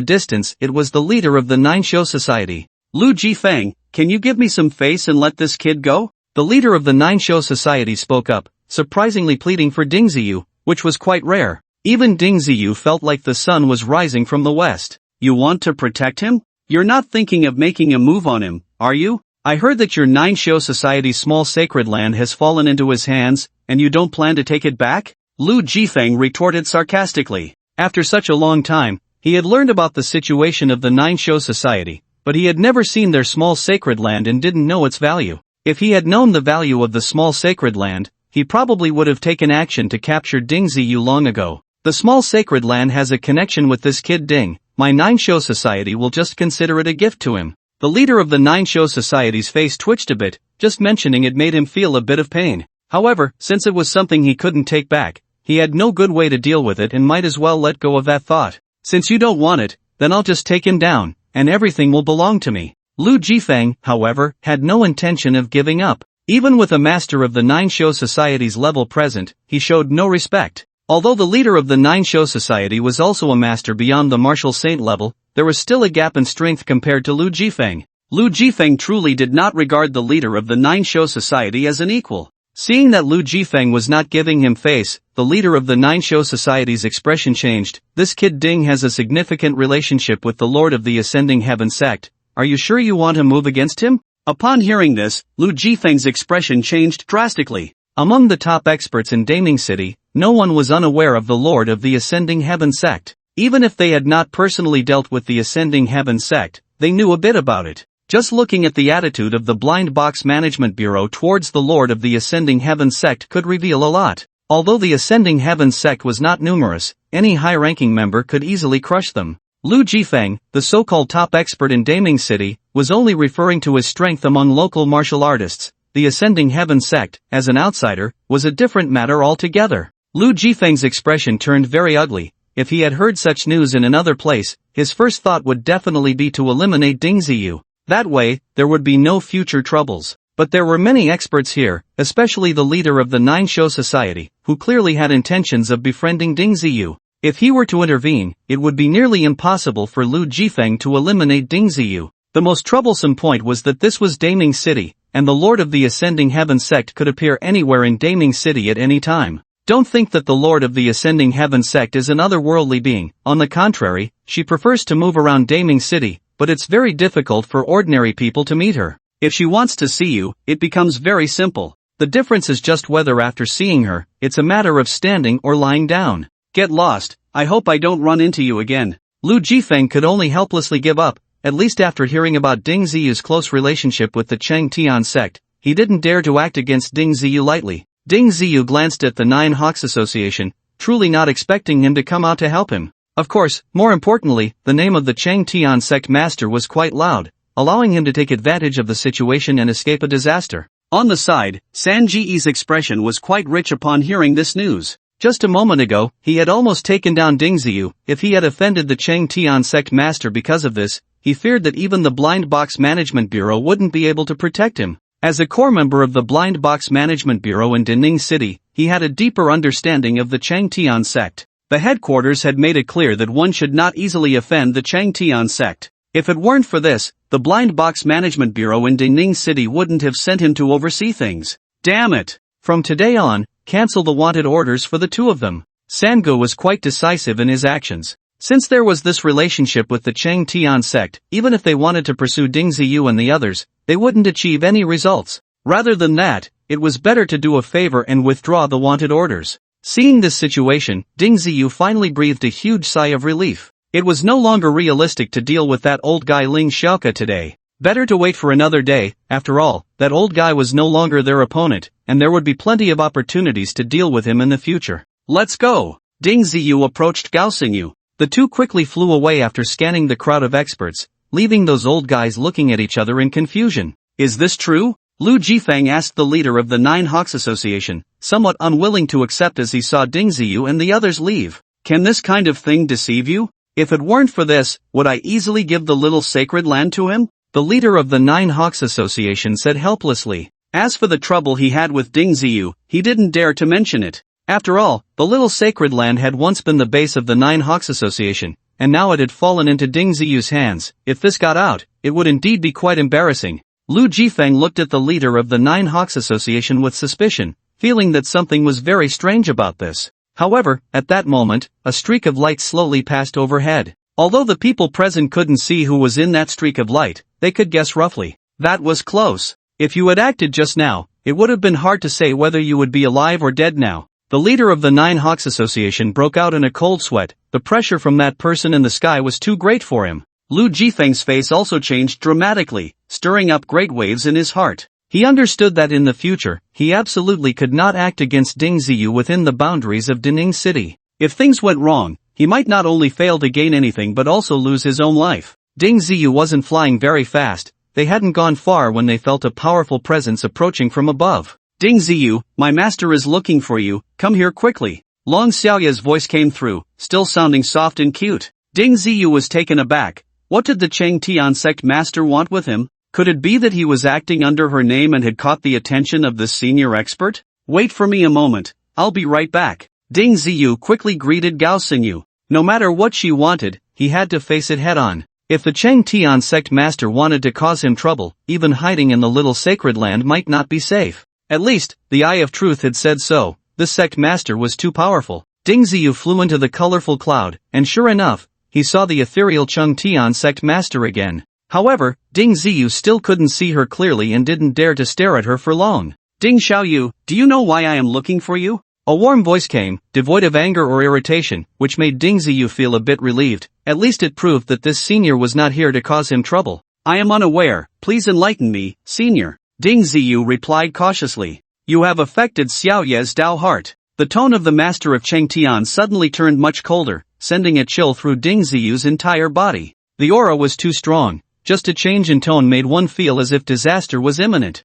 distance. It was the leader of the Nine Show Society. Lu Jifeng, can you give me some face and let this kid go? The leader of the Nine Show Society spoke up, surprisingly pleading for Ding Ziyu, which was quite rare. Even Ding Ziyu felt like the sun was rising from the west. You want to protect him? You're not thinking of making a move on him, are you? I heard that your Nine Show Society's small sacred land has fallen into his hands, and you don't plan to take it back? Lu Jifeng retorted sarcastically. After such a long time, he had learned about the situation of the Nine Show Society, but he had never seen their small sacred land and didn't know its value. If he had known the value of the small sacred land, he probably would have taken action to capture Ding Ziyu long ago. The small sacred land has a connection with this kid Ding. My Nine Show Society will just consider it a gift to him. The leader of the Nine Show Society's face twitched a bit, just mentioning it made him feel a bit of pain. However, since it was something he couldn't take back, he had no good way to deal with it and might as well let go of that thought. Since you don't want it, then I'll just take him down, and everything will belong to me. Lu Jifeng, however, had no intention of giving up. Even with a master of the Nine Show Society's level present, he showed no respect. Although the leader of the Nine Show Society was also a master beyond the martial saint level, there was still a gap in strength compared to Lu Jifeng. Lu Jifeng truly did not regard the leader of the Nine Show Society as an equal. Seeing that Lu Jifeng was not giving him face, the leader of the Nine Show Society's expression changed. This kid Ding has a significant relationship with the Lord of the Ascending Heaven sect. Are you sure you want to move against him? Upon hearing this, Lu Jifeng's expression changed drastically. Among the top experts in Daming City, no one was unaware of the Lord of the Ascending Heaven sect. Even if they had not personally dealt with the Ascending Heaven sect, they knew a bit about it. Just looking at the attitude of the Blind Box Management Bureau towards the Lord of the Ascending Heaven sect could reveal a lot. Although the Ascending Heaven sect was not numerous, any high-ranking member could easily crush them. Lu Jifeng, the so-called top expert in Daming City, was only referring to his strength among local martial artists. The Ascending Heaven sect, as an outsider, was a different matter altogether. Lu Jifeng's expression turned very ugly. If he had heard such news in another place, his first thought would definitely be to eliminate Ding Ziyu. That way, there would be no future troubles. But there were many experts here, especially the leader of the Nine Show Society, who clearly had intentions of befriending Ding Ziyu. If he were to intervene, it would be nearly impossible for Lu Jifeng to eliminate Ding Ziyu. The most troublesome point was that this was Daming City, and the Lord of the Ascending Heaven sect could appear anywhere in Daming City at any time. Don't think that the Lord of the Ascending Heaven sect is an otherworldly being. On the contrary, she prefers to move around Daming City, but it's very difficult for ordinary people to meet her. If she wants to see you, it becomes very simple. The difference is just whether after seeing her, it's a matter of standing or lying down. Get lost, I hope I don't run into you again. Lu Jifeng could only helplessly give up, at least after hearing about Ding Ziyu's close relationship with the Cheng Tian sect. He didn't dare to act against Ding Ziyu lightly. Ding Ziyu glanced at the Nine Hawks Association, truly not expecting him to come out to help him. Of course, more importantly, the name of the Cheng Tian sect master was quite loud, allowing him to take advantage of the situation and escape a disaster. On the side, San Ji's expression was quite rich upon hearing this news. Just a moment ago, he had almost taken down Ding Ziyu. If he had offended the Cheng Tian sect master because of this, he feared that even the Blind Box Management Bureau wouldn't be able to protect him. As a core member of the Blind Box Management Bureau in Daning City, he had a deeper understanding of the Cheng Tian sect. The headquarters had made it clear that one should not easily offend the Cheng Tian sect. If it weren't for this, the Blind Box Management Bureau in Daning City wouldn't have sent him to oversee things. Damn it! From today on, cancel the wanted orders for the two of them. Sangu was quite decisive in his actions. Since there was this relationship with the Cheng Tian sect, even if they wanted to pursue Ding Ziyu and the others, they wouldn't achieve any results. Rather than that, it was better to do a favor and withdraw the wanted orders. Seeing this situation, Ding Ziyu finally breathed a huge sigh of relief. It was no longer realistic to deal with that old guy Ling Xiaoke today. Better to wait for another day. After all, that old guy was no longer their opponent, and there would be plenty of opportunities to deal with him in the future. Let's go! Ding Ziyu approached Gao Xingyu. The two quickly flew away after scanning the crowd of experts, leaving those old guys looking at each other in confusion. Is this true? Lu Jifeng asked the leader of the Nine Hawks Association, somewhat unwilling to accept as he saw Ding Ziyu and the others leave. Can this kind of thing deceive you? If it weren't for this, would I easily give the little sacred land to him? The leader of the Nine Hawks Association said helplessly. As for the trouble he had with Ding Ziyu, he didn't dare to mention it. After all, the little sacred land had once been the base of the Nine Hawks Association, and now it had fallen into Ding Ziyu's hands. If this got out, it would indeed be quite embarrassing. Lu Jifeng looked at the leader of the Nine Hawks Association with suspicion, feeling that something was very strange about this. However, at that moment, a streak of light slowly passed overhead. Although the people present couldn't see who was in that streak of light, they could guess roughly. That was close. If you had acted just now, it would have been hard to say whether you would be alive or dead now. The leader of the Nine Hawks Association broke out in a cold sweat. The pressure from that person in the sky was too great for him. Lu Jifeng's face also changed dramatically, stirring up great waves in his heart. He understood that in the future, he absolutely could not act against Ding Ziyu within the boundaries of Dining City. If things went wrong, he might not only fail to gain anything but also lose his own life. Ding Ziyu wasn't flying very fast. They hadn't gone far when they felt a powerful presence approaching from above. Ding Ziyu, my master is looking for you, come here quickly. Long Xiaoya's voice came through, still sounding soft and cute. Ding Ziyu was taken aback. What did the Cheng Tian sect master want with him? Could it be that he was acting under her name and had caught the attention of the senior expert? Wait for me a moment, I'll be right back. Ding Ziyu quickly greeted Gao Xinyu. No matter what she wanted, he had to face it head on. If the Cheng Tian sect master wanted to cause him trouble, even hiding in the little sacred land might not be safe. At least, the Eye of Truth had said so. This sect master was too powerful. Ding Ziyu flew into the colorful cloud, and sure enough, he saw the ethereal Cheng Tian sect master again. However, Ding Ziyu still couldn't see her clearly and didn't dare to stare at her for long. Ding Xiaoyu, do you know why I am looking for you? A warm voice came, devoid of anger or irritation, which made Ding Ziyu feel a bit relieved. At least it proved that this senior was not here to cause him trouble. I am unaware, please enlighten me, senior. Ding Ziyu replied cautiously. You have affected Xiaoya's Dao heart. The tone of the master of Cheng Tian suddenly turned much colder, sending a chill through Ding Ziyu's entire body. The aura was too strong. Just a change in tone made one feel as if disaster was imminent.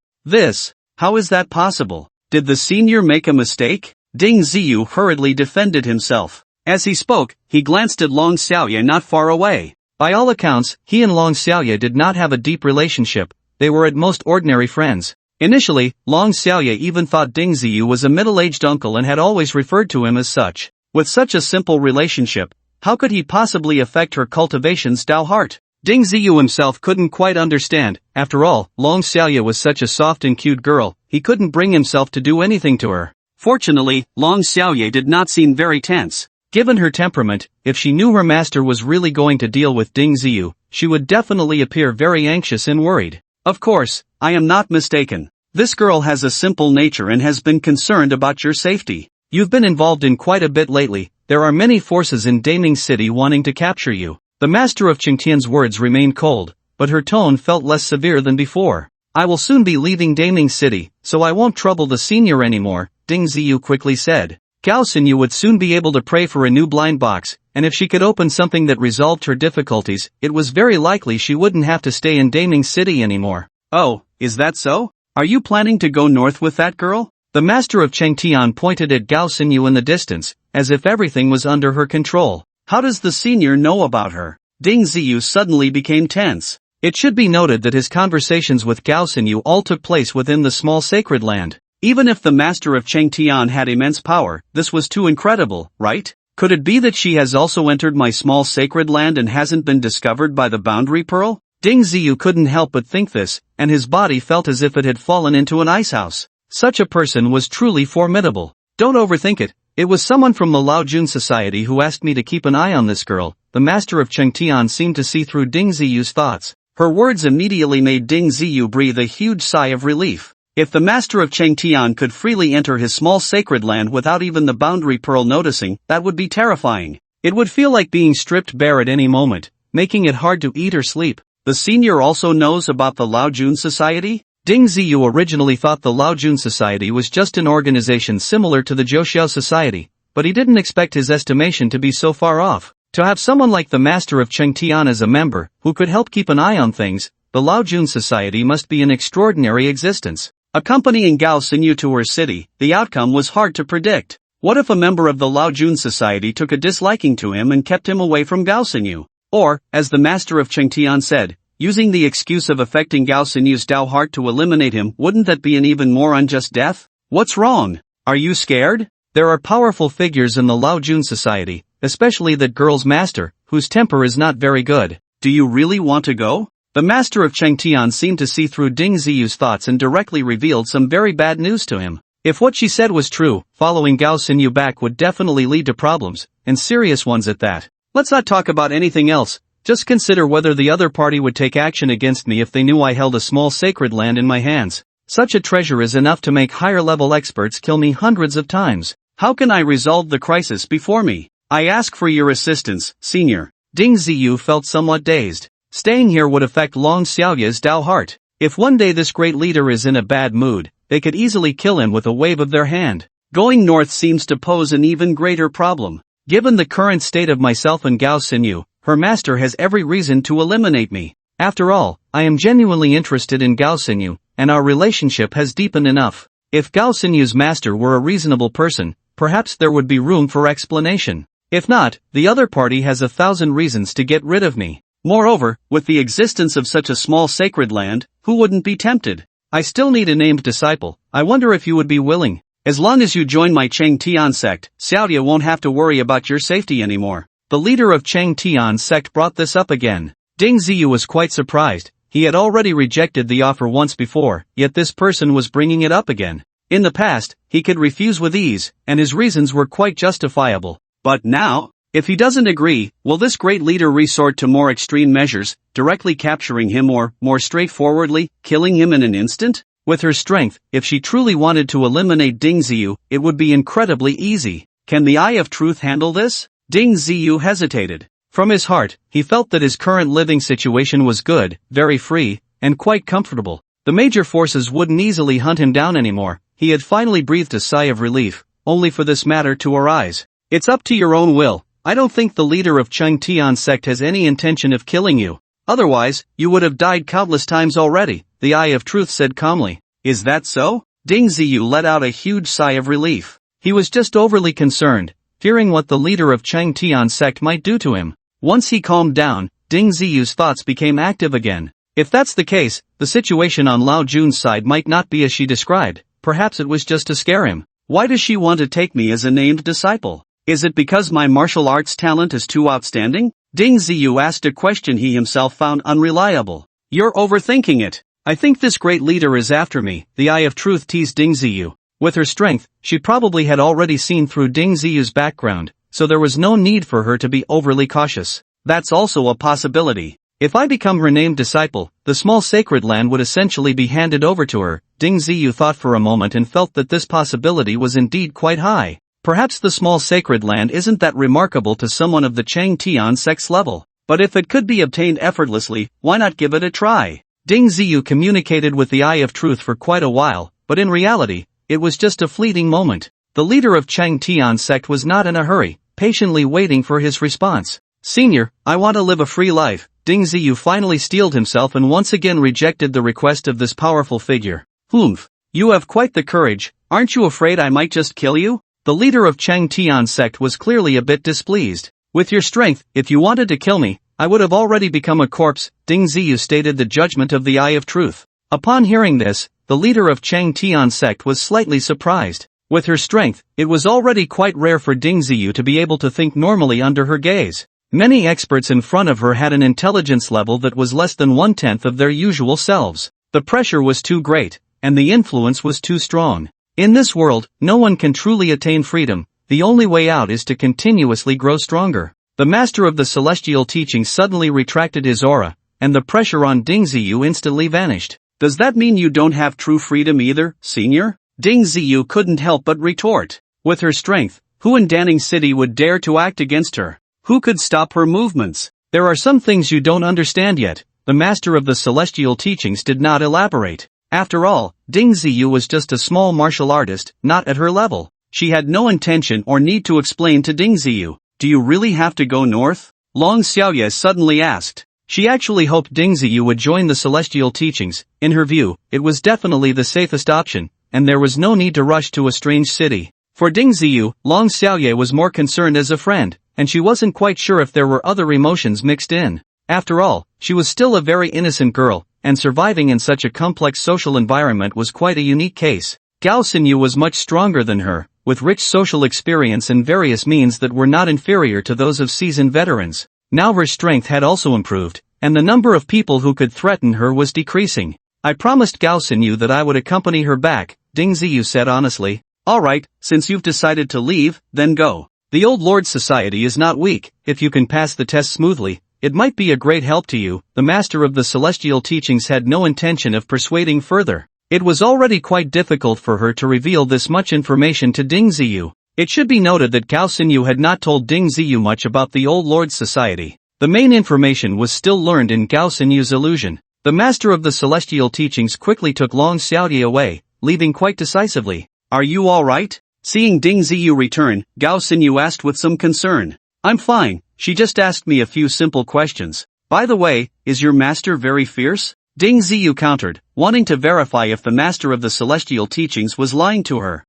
How is that possible? Did the senior make a mistake? Ding Ziyu hurriedly defended himself. As he spoke, he glanced at Long Xiaoya not far away. By all accounts, he and Long Xiaoya did not have a deep relationship. They were at most ordinary friends. Initially, Long Xiaoya even thought Ding Ziyu was a middle-aged uncle and had always referred to him as such. With such a simple relationship, how could he possibly affect her cultivation's Dao heart? Ding Ziyu himself couldn't quite understand. After all, Long Xiaoya was such a soft and cute girl, he couldn't bring himself to do anything to her. Fortunately, Long Xiaoya did not seem very tense. Given her temperament, if she knew her master was really going to deal with Ding Ziyu, she would definitely appear very anxious and worried. Of course, I am not mistaken. This girl has a simple nature and has been concerned about your safety. You've been involved in quite a bit lately. There are many forces in Daming City wanting to capture you. The master of Qingtian's words remained cold, but her tone felt less severe than before. I will soon be leaving Daming City, so I won't trouble the senior anymore, Ding Ziyu quickly said. Gao Xinyu would soon be able to pray for a new blind box, and if she could open something that resolved her difficulties, it was very likely she wouldn't have to stay in Daming City anymore. Oh, is that so? Are you planning to go north with that girl? The master of Chengtian pointed at Gao Xinyu in the distance, as if everything was under her control. How does the senior know about her? Ding Ziyu suddenly became tense. It should be noted that his conversations with Gao Xinyu all took place within the small sacred land. Even if the master of Chengtian had immense power, this was too incredible, right? Could it be that she has also entered my small sacred land and hasn't been discovered by the boundary pearl? Ding Ziyu couldn't help but think this, and his body felt as if it had fallen into an icehouse. Such a person was truly formidable. Don't overthink it. It was someone from the Lao Jun Society who asked me to keep an eye on this girl. The master of Chengtian seemed to see through Ding Ziyu's thoughts. Her words immediately made Ding Ziyu breathe a huge sigh of relief. If the master of Chengtian could freely enter his small sacred land without even the boundary pearl noticing, that would be terrifying. It would feel like being stripped bare at any moment, making it hard to eat or sleep. The senior also knows about the Lao Jun Society? Ding Ziyu originally thought the Lao Jun Society was just an organization similar to the Zhouxiao Society, but he didn't expect his estimation to be so far off. To have someone like the master of Chengtian as a member, who could help keep an eye on things, the Lao Jun Society must be an extraordinary existence. Accompanying Gao Xinyu to her city, the outcome was hard to predict. What if a member of the Lao Jun Society took a disliking to him and kept him away from Gao Xinyu? Or, as the master of Chengtian said, using the excuse of affecting Gao Xinyu's Dao heart to eliminate him, wouldn't that be an even more unjust death? What's wrong? Are you scared? There are powerful figures in the Lao Jun Society, especially that girl's master, whose temper is not very good. Do you really want to go? The master of Chengtian seemed to see through Ding Ziyu's thoughts and directly revealed some very bad news to him. If what she said was true, following Gao Xinyu back would definitely lead to problems, and serious ones at that. Let's not talk about anything else. Just consider whether the other party would take action against me if they knew I held a small sacred land in my hands. Such a treasure is enough to make higher-level experts kill me hundreds of times. How can I resolve the crisis before me? I ask for your assistance, senior. Ding Ziyu felt somewhat dazed. Staying here would affect Long Xiaoya's Dao heart. If one day this great leader is in a bad mood, they could easily kill him with a wave of their hand. Going north seems to pose an even greater problem. Given the current state of myself and Gao Xinyu, her master has every reason to eliminate me. After all, I am genuinely interested in Gao Xinyu, and our relationship has deepened enough. If Gao Xinyu's master were a reasonable person, perhaps there would be room for explanation. If not, the other party has 1,000 reasons to get rid of me. Moreover, with the existence of such a small sacred land, who wouldn't be tempted? I still need a named disciple. I wonder if you would be willing. As long as you join my Cheng Tian sect, Xiaodia won't have to worry about your safety anymore. The leader of Cheng Tian's sect brought this up again. Ding Ziyu was quite surprised. He had already rejected the offer once before, yet this person was bringing it up again. In the past, he could refuse with ease, and his reasons were quite justifiable. But now, if he doesn't agree, will this great leader resort to more extreme measures, directly capturing him or, more straightforwardly, killing him in an instant? With her strength, if she truly wanted to eliminate Ding Ziyu, it would be incredibly easy. Can the Eye of Truth handle this? Ding Ziyu hesitated. From his heart, he felt that his current living situation was good, very free, and quite comfortable. The major forces wouldn't easily hunt him down anymore. He had finally breathed a sigh of relief, only for this matter to arise. It's up to your own will. I don't think the leader of Cheng Tian's sect has any intention of killing you. Otherwise, you would have died countless times already, the Eye of Truth said calmly. Is that so? Ding Ziyu let out a huge sigh of relief. He was just overly concerned, fearing what the leader of Cheng Tian's sect might do to him. Once he calmed down, Ding Ziyu's thoughts became active again. If that's the case, the situation on Lao Jun's side might not be as she described. Perhaps it was just to scare him. Why does she want to take me as a named disciple? Is it because my martial arts talent is too outstanding? Ding Ziyu asked a question he himself found unreliable. You're overthinking it. I think this great leader is after me, the Eye of Truth teased Ding Ziyu. With her strength, she probably had already seen through Ding Ziyu's background, so there was no need for her to be overly cautious. That's also a possibility. If I become her named disciple, the small sacred land would essentially be handed over to her. Ding Ziyu thought for a moment and felt that this possibility was indeed quite high. Perhaps the small sacred land isn't that remarkable to someone of the Cheng Tian sect's level. But if it could be obtained effortlessly, why not give it a try? Ding Ziyu communicated with the Eye of Truth for quite a while, but in reality, it was just a fleeting moment. The leader of Cheng Tian's sect was not in a hurry, patiently waiting for his response. Senior, I want to live a free life. Ding Ziyu finally steeled himself and once again rejected the request of this powerful figure. Humph. You have quite the courage. Aren't you afraid I might just kill you? The leader of Cheng Tian's sect was clearly a bit displeased. With your strength, if you wanted to kill me, I would have already become a corpse, Ding Ziyu stated the judgment of the Eye of Truth. Upon hearing this, the leader of Cheng Tian's sect was slightly surprised. With her strength, it was already quite rare for Ding Ziyu to be able to think normally under her gaze. Many experts in front of her had an intelligence level that was less than 1/10 of their usual selves. The pressure was too great, and the influence was too strong. In this world, no one can truly attain freedom. The only way out is to continuously grow stronger. The master of the celestial teaching suddenly retracted his aura, and the pressure on Ding Ziyu instantly vanished. Does that mean you don't have true freedom either, senior? Ding Ziyu couldn't help but retort. With her strength, who in Danning City would dare to act against her? Who could stop her movements? There are some things you don't understand yet. The master of the celestial teachings did not elaborate. After all, Ding Ziyu was just a small martial artist, not at her level. She had no intention or need to explain to Ding Ziyu. Do you really have to go north? Long Xiaoya suddenly asked. She actually hoped Ding Ziyu would join the celestial teachings. In her view, it was definitely the safest option, and there was no need to rush to a strange city. For Ding Ziyu, Long Xiaoya was more concerned as a friend, and she wasn't quite sure if there were other emotions mixed in. After all, she was still a very innocent girl, and surviving in such a complex social environment was quite a unique case. Gao Xinyu was much stronger than her, with rich social experience and various means that were not inferior to those of seasoned veterans. Now her strength had also improved, and the number of people who could threaten her was decreasing. I promised Gao Xinyu that I would accompany her back, Ding Ziyu said honestly. Alright, since you've decided to leave, then go. The Old Lord Society is not weak. If you can pass the test smoothly, it might be a great help to you. The master of the celestial teachings had no intention of persuading further. It was already quite difficult for her to reveal this much information to Ding Ziyu. It should be noted that Gao Xinyu had not told Ding Ziyu much about the Old Lord's society. The main information was still learned in Gao Xinyu's illusion. The master of the celestial teachings quickly took Long Xiaoye away, leaving quite decisively. Are you alright? Seeing Ding Ziyu return, Gao Xinyu asked with some concern. I'm fine, she just asked me a few simple questions. By the way, is your master very fierce? Ding Ziyu countered, wanting to verify if the master of the celestial teachings was lying to her.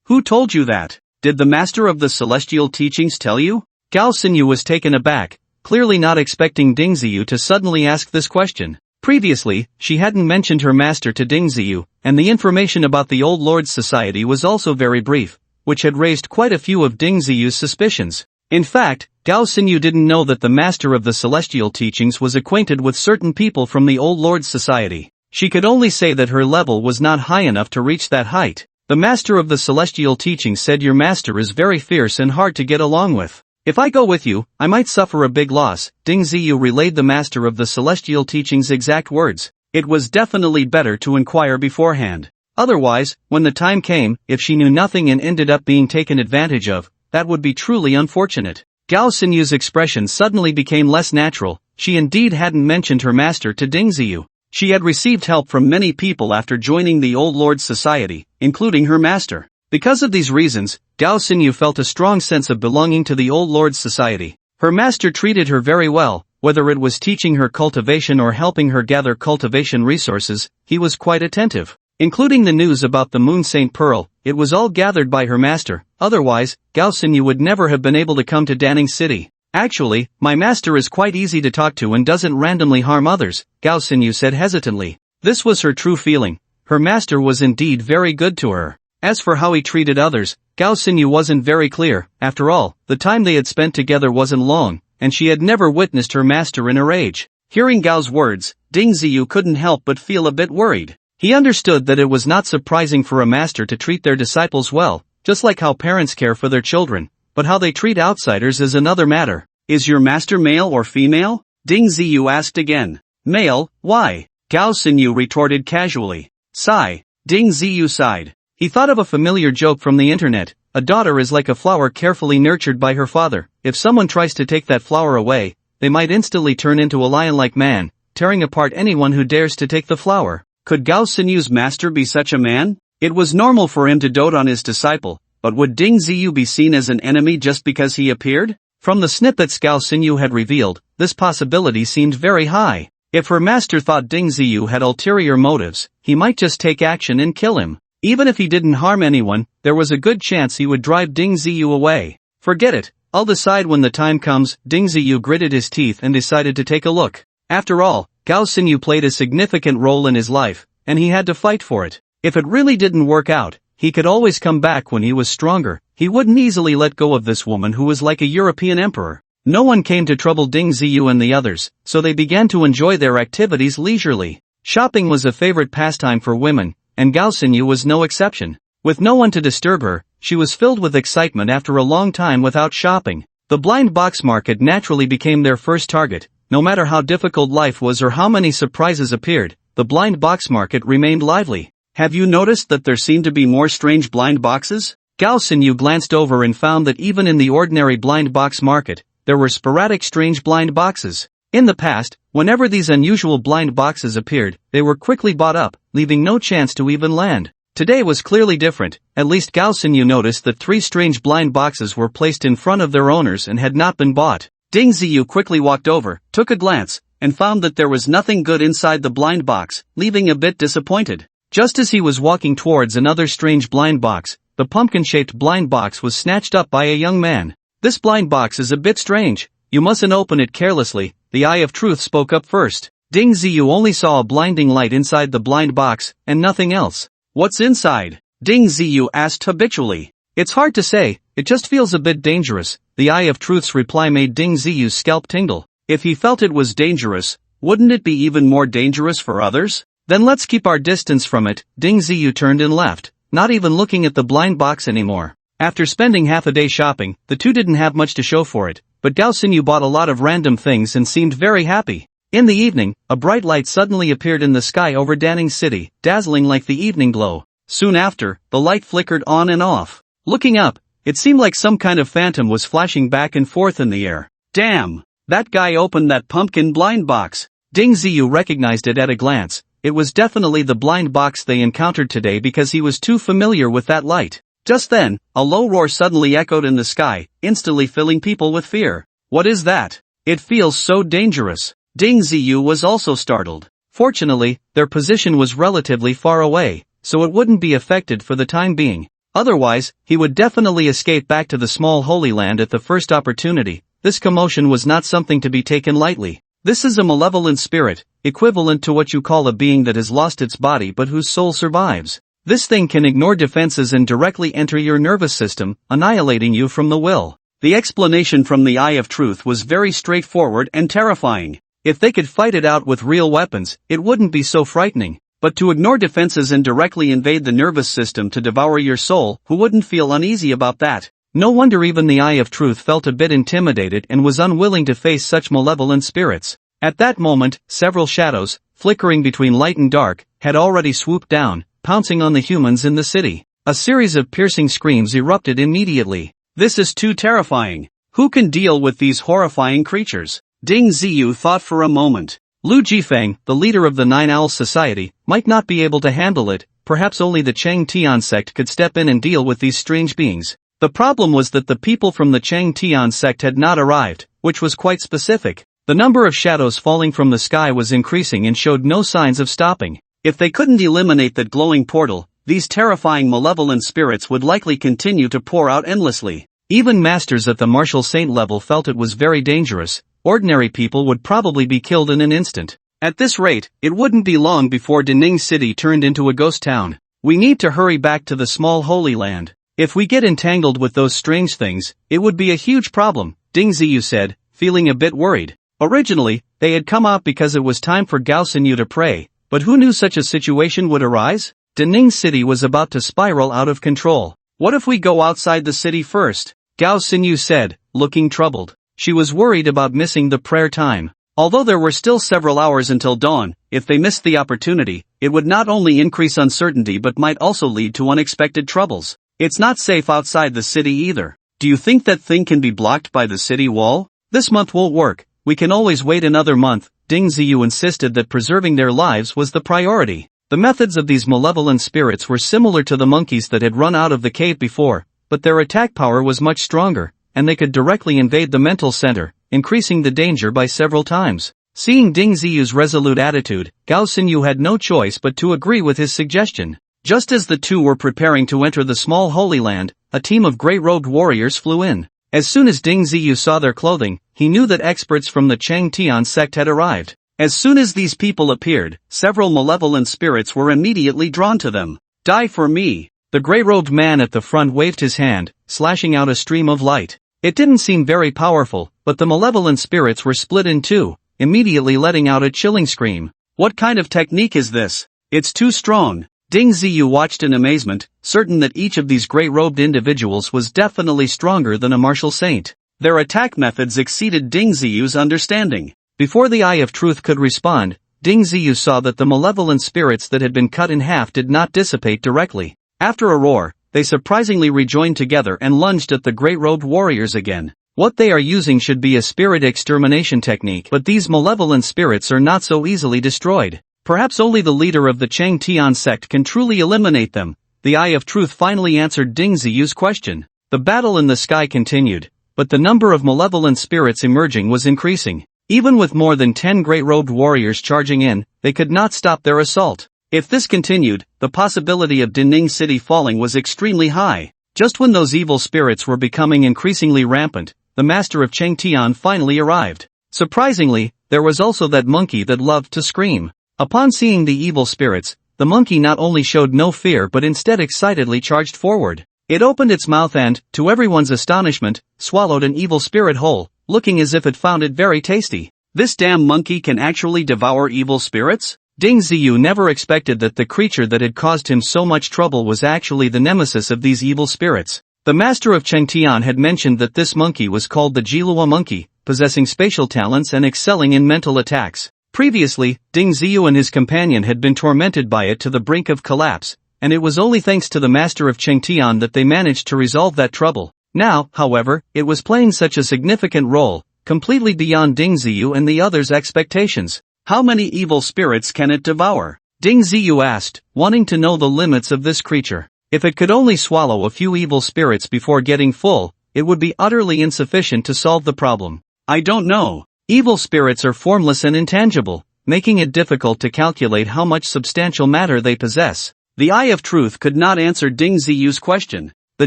Who told you that? Did the master of the celestial teachings tell you? Gao Xinyu was taken aback, clearly not expecting Ding Ziyu to suddenly ask this question. Previously, she hadn't mentioned her master to Ding Ziyu, and the information about the Old Lord's society was also very brief, which had raised quite a few of Ding Ziyu's suspicions. In fact, Gao Xinyu didn't know that the master of the celestial teachings was acquainted with certain people from the Old Lord's society. She could only say that her level was not high enough to reach that height. The master of the celestial teachings said your master is very fierce and hard to get along with. If I go with you, I might suffer a big loss. Ding Ziyu relayed the master of the celestial teachings' exact words. It was definitely better to inquire beforehand. Otherwise, when the time came, if she knew nothing and ended up being taken advantage of, that would be truly unfortunate. Gao Xinyu's expression suddenly became less natural. She indeed hadn't mentioned her master to Ding Ziyu. She had received help from many people after joining the Old Lord's society, including her master. Because of these reasons, Gao Xinyu felt a strong sense of belonging to the Old Lord's society. Her master treated her very well, whether it was teaching her cultivation or helping her gather cultivation resources, he was quite attentive. Including the news about the Moon Saint Pearl, it was all gathered by her master, otherwise, Gao Xinyu would never have been able to come to Danning City. Actually, my master is quite easy to talk to and doesn't randomly harm others, Gao Xinyu said hesitantly. This was her true feeling. Her master was indeed very good to her. As for how he treated others, Gao Xinyu wasn't very clear. After all, the time they had spent together wasn't long, and she had never witnessed her master in a rage. Hearing Gao's words, Ding Ziyu couldn't help but feel a bit worried. He understood that it was not surprising for a master to treat their disciples well, just like how parents care for their children, but how they treat outsiders is another matter. Is your master male or female? Ding Ziyu asked again. Male, why? Gao Xinyu retorted casually. Sigh. Ding Ziyu sighed. He thought of a familiar joke from the internet. A daughter is like a flower carefully nurtured by her father. If someone tries to take that flower away, they might instantly turn into a lion-like man, tearing apart anyone who dares to take the flower. Could Gao Xinyu's master be such a man? It was normal for him to dote on his disciple, but would Ding Ziyu be seen as an enemy just because he appeared? From the snippets Gao Xinyu had revealed, this possibility seemed very high. If her master thought Ding Ziyu had ulterior motives, he might just take action and kill him. Even if he didn't harm anyone, there was a good chance he would drive Ding Ziyu away. Forget it, I'll decide when the time comes. Ding Ziyu gritted his teeth and decided to take a look. After all, Gao Xinyu played a significant role in his life, and he had to fight for it. If it really didn't work out, he could always come back when he was stronger. He wouldn't easily let go of this woman who was like a European emperor. No one came to trouble Ding Ziyu and the others, so they began to enjoy their activities leisurely. Shopping was a favorite pastime for women, and Gao Xinyu was no exception. With no one to disturb her, she was filled with excitement after a long time without shopping. The blind box market naturally became their first target. No matter how difficult life was or how many surprises appeared, the blind box market remained lively. Have you noticed that there seem to be more strange blind boxes? Gao Xinyu glanced over and found that even in the ordinary blind box market, there were sporadic strange blind boxes. In the past, whenever these unusual blind boxes appeared, they were quickly bought up, leaving no chance to even land. Today was clearly different. At least Gao Xinyu noticed that 3 strange blind boxes were placed in front of their owners and had not been bought. Ding Ziyu quickly walked over, took a glance, and found that there was nothing good inside the blind box, leaving a bit disappointed. Just as he was walking towards another strange blind box, the pumpkin-shaped blind box was snatched up by a young man. This blind box is a bit strange. You mustn't open it carelessly. The Eye of Truth spoke up first. Ding Ziyu only saw a blinding light inside the blind box, and nothing else. What's inside? Ding Ziyu asked habitually. It's hard to say, it just feels a bit dangerous. The Eye of Truth's reply made Ding Ziyu's scalp tingle. If he felt it was dangerous, wouldn't it be even more dangerous for others? Then let's keep our distance from it. Ding Ziyu turned and left, not even looking at the blind box anymore. After spending half a day shopping, the two didn't have much to show for it, but Gao Xinyu bought a lot of random things and seemed very happy. In the evening, a bright light suddenly appeared in the sky over Danning City, dazzling like the evening glow. Soon after, the light flickered on and off. Looking up, It seemed like some kind of phantom was flashing back and forth in the air. Damn! That guy opened that pumpkin blind box. Ding Ziyu recognized it at a glance. It was definitely the blind box they encountered today because he was too familiar with that light. Just then, a low roar suddenly echoed in the sky, instantly filling people with fear. What is that? It feels so dangerous. Ding Ziyu was also startled. Fortunately, their position was relatively far away, so it wouldn't be affected for the time being. Otherwise, he would definitely escape back to the small Holy Land at the first opportunity. This commotion was not something to be taken lightly. This is a malevolent spirit, equivalent to what you call a being that has lost its body but whose soul survives. This thing can ignore defenses and directly enter your nervous system, annihilating you from the will. The explanation from the Eye of Truth was very straightforward and terrifying. If they could fight it out with real weapons, it wouldn't be so frightening. But to ignore defenses and directly invade the nervous system to devour your soul, who wouldn't feel uneasy about that? No wonder even the Eye of Truth felt a bit intimidated and was unwilling to face such malevolent spirits. At that moment, several shadows, flickering between light and dark, had already swooped down, pouncing on the humans in the city. A series of piercing screams erupted immediately. This is too terrifying. Who can deal with these horrifying creatures? Ding Ziyu thought for a moment. Lu Jifeng, the leader of the Nine Owls Society, might not be able to handle it. Perhaps only the Chang Tian sect could step in and deal with these strange beings. The problem was that the people from the Chang Tian sect had not arrived, which was quite specific. The number of shadows falling from the sky was increasing and showed no signs of stopping. If they couldn't eliminate that glowing portal, these terrifying malevolent spirits would likely continue to pour out endlessly. Even masters at the martial saint level felt it was very dangerous. Ordinary people would probably be killed in an instant. At this rate, it wouldn't be long before Daning City turned into a ghost town. We need to hurry back to the small Holy Land. If we get entangled with those strange things, it would be a huge problem, Ding Ziyu said, feeling a bit worried. Originally, they had come out because it was time for Gao Xinyu to pray, but who knew such a situation would arise? Daning City was about to spiral out of control. What if we go outside the city first? Gao Xinyu said, looking troubled. She was worried about missing the prayer time. Although there were still several hours until dawn, if they missed the opportunity, it would not only increase uncertainty but might also lead to unexpected troubles. It's not safe outside the city either. Do you think that thing can be blocked by the city wall? This month won't work. We can always wait another month. Ding Ziyu insisted that preserving their lives was the priority. The methods of these malevolent spirits were similar to the monkeys that had run out of the cave before, but their attack power was much stronger, and they could directly invade the mental center, increasing the danger by several times. Seeing Ding Ziyu's resolute attitude, Gao Xinyu had no choice but to agree with his suggestion. Just as the two were preparing to enter the small Holy Land, a team of grey-robed warriors flew in. As soon as Ding Ziyu saw their clothing, he knew that experts from the Chang Tian sect had arrived. As soon as these people appeared, several malevolent spirits were immediately drawn to them. Die for me! The grey-robed man at the front waved his hand, slashing out a stream of light. It didn't seem very powerful, but the malevolent spirits were split in two, immediately letting out a chilling scream. What kind of technique is this? It's too strong. Ding Ziyu watched in amazement, certain that each of these grey-robed individuals was definitely stronger than a martial saint. Their attack methods exceeded Ding Ziyu's understanding. Before the Eye of Truth could respond, Ding Ziyu saw that the malevolent spirits that had been cut in half did not dissipate directly. After a roar, they surprisingly rejoined together and lunged at the grey-robed warriors again. What they are using should be a spirit extermination technique, but these malevolent spirits are not so easily destroyed. Perhaps only the leader of the Chang Tian sect can truly eliminate them. The Eye of Truth finally answered Ding Ziyu's question. The battle in the sky continued, but the number of malevolent spirits emerging was increasing. Even with more than 10 grey-robed warriors charging in, they could not stop their assault. If this continued, the possibility of Daning City falling was extremely high. Just when those evil spirits were becoming increasingly rampant, the master of Chang Tian finally arrived. Surprisingly, there was also that monkey that loved to scream. Upon seeing the evil spirits, the monkey not only showed no fear but instead excitedly charged forward. It opened its mouth and, to everyone's astonishment, swallowed an evil spirit whole, looking as if it found it very tasty. This damn monkey can actually devour evil spirits? Ding Ziyu never expected that the creature that had caused him so much trouble was actually the nemesis of these evil spirits. The master of Chengtian had mentioned that this monkey was called the Jilua monkey, possessing spatial talents and excelling in mental attacks. Previously, Ding Ziyu and his companion had been tormented by it to the brink of collapse, and it was only thanks to the master of Chengtian that they managed to resolve that trouble. Now, however, it was playing such a significant role, completely beyond Ding Ziyu and the others' expectations. How many evil spirits can it devour? Ding Ziyu asked, wanting to know the limits of this creature. If it could only swallow a few evil spirits before getting full, it would be utterly insufficient to solve the problem. I don't know. Evil spirits are formless and intangible, making it difficult to calculate how much substantial matter they possess. The Eye of Truth could not answer Ding Ziyu's question. The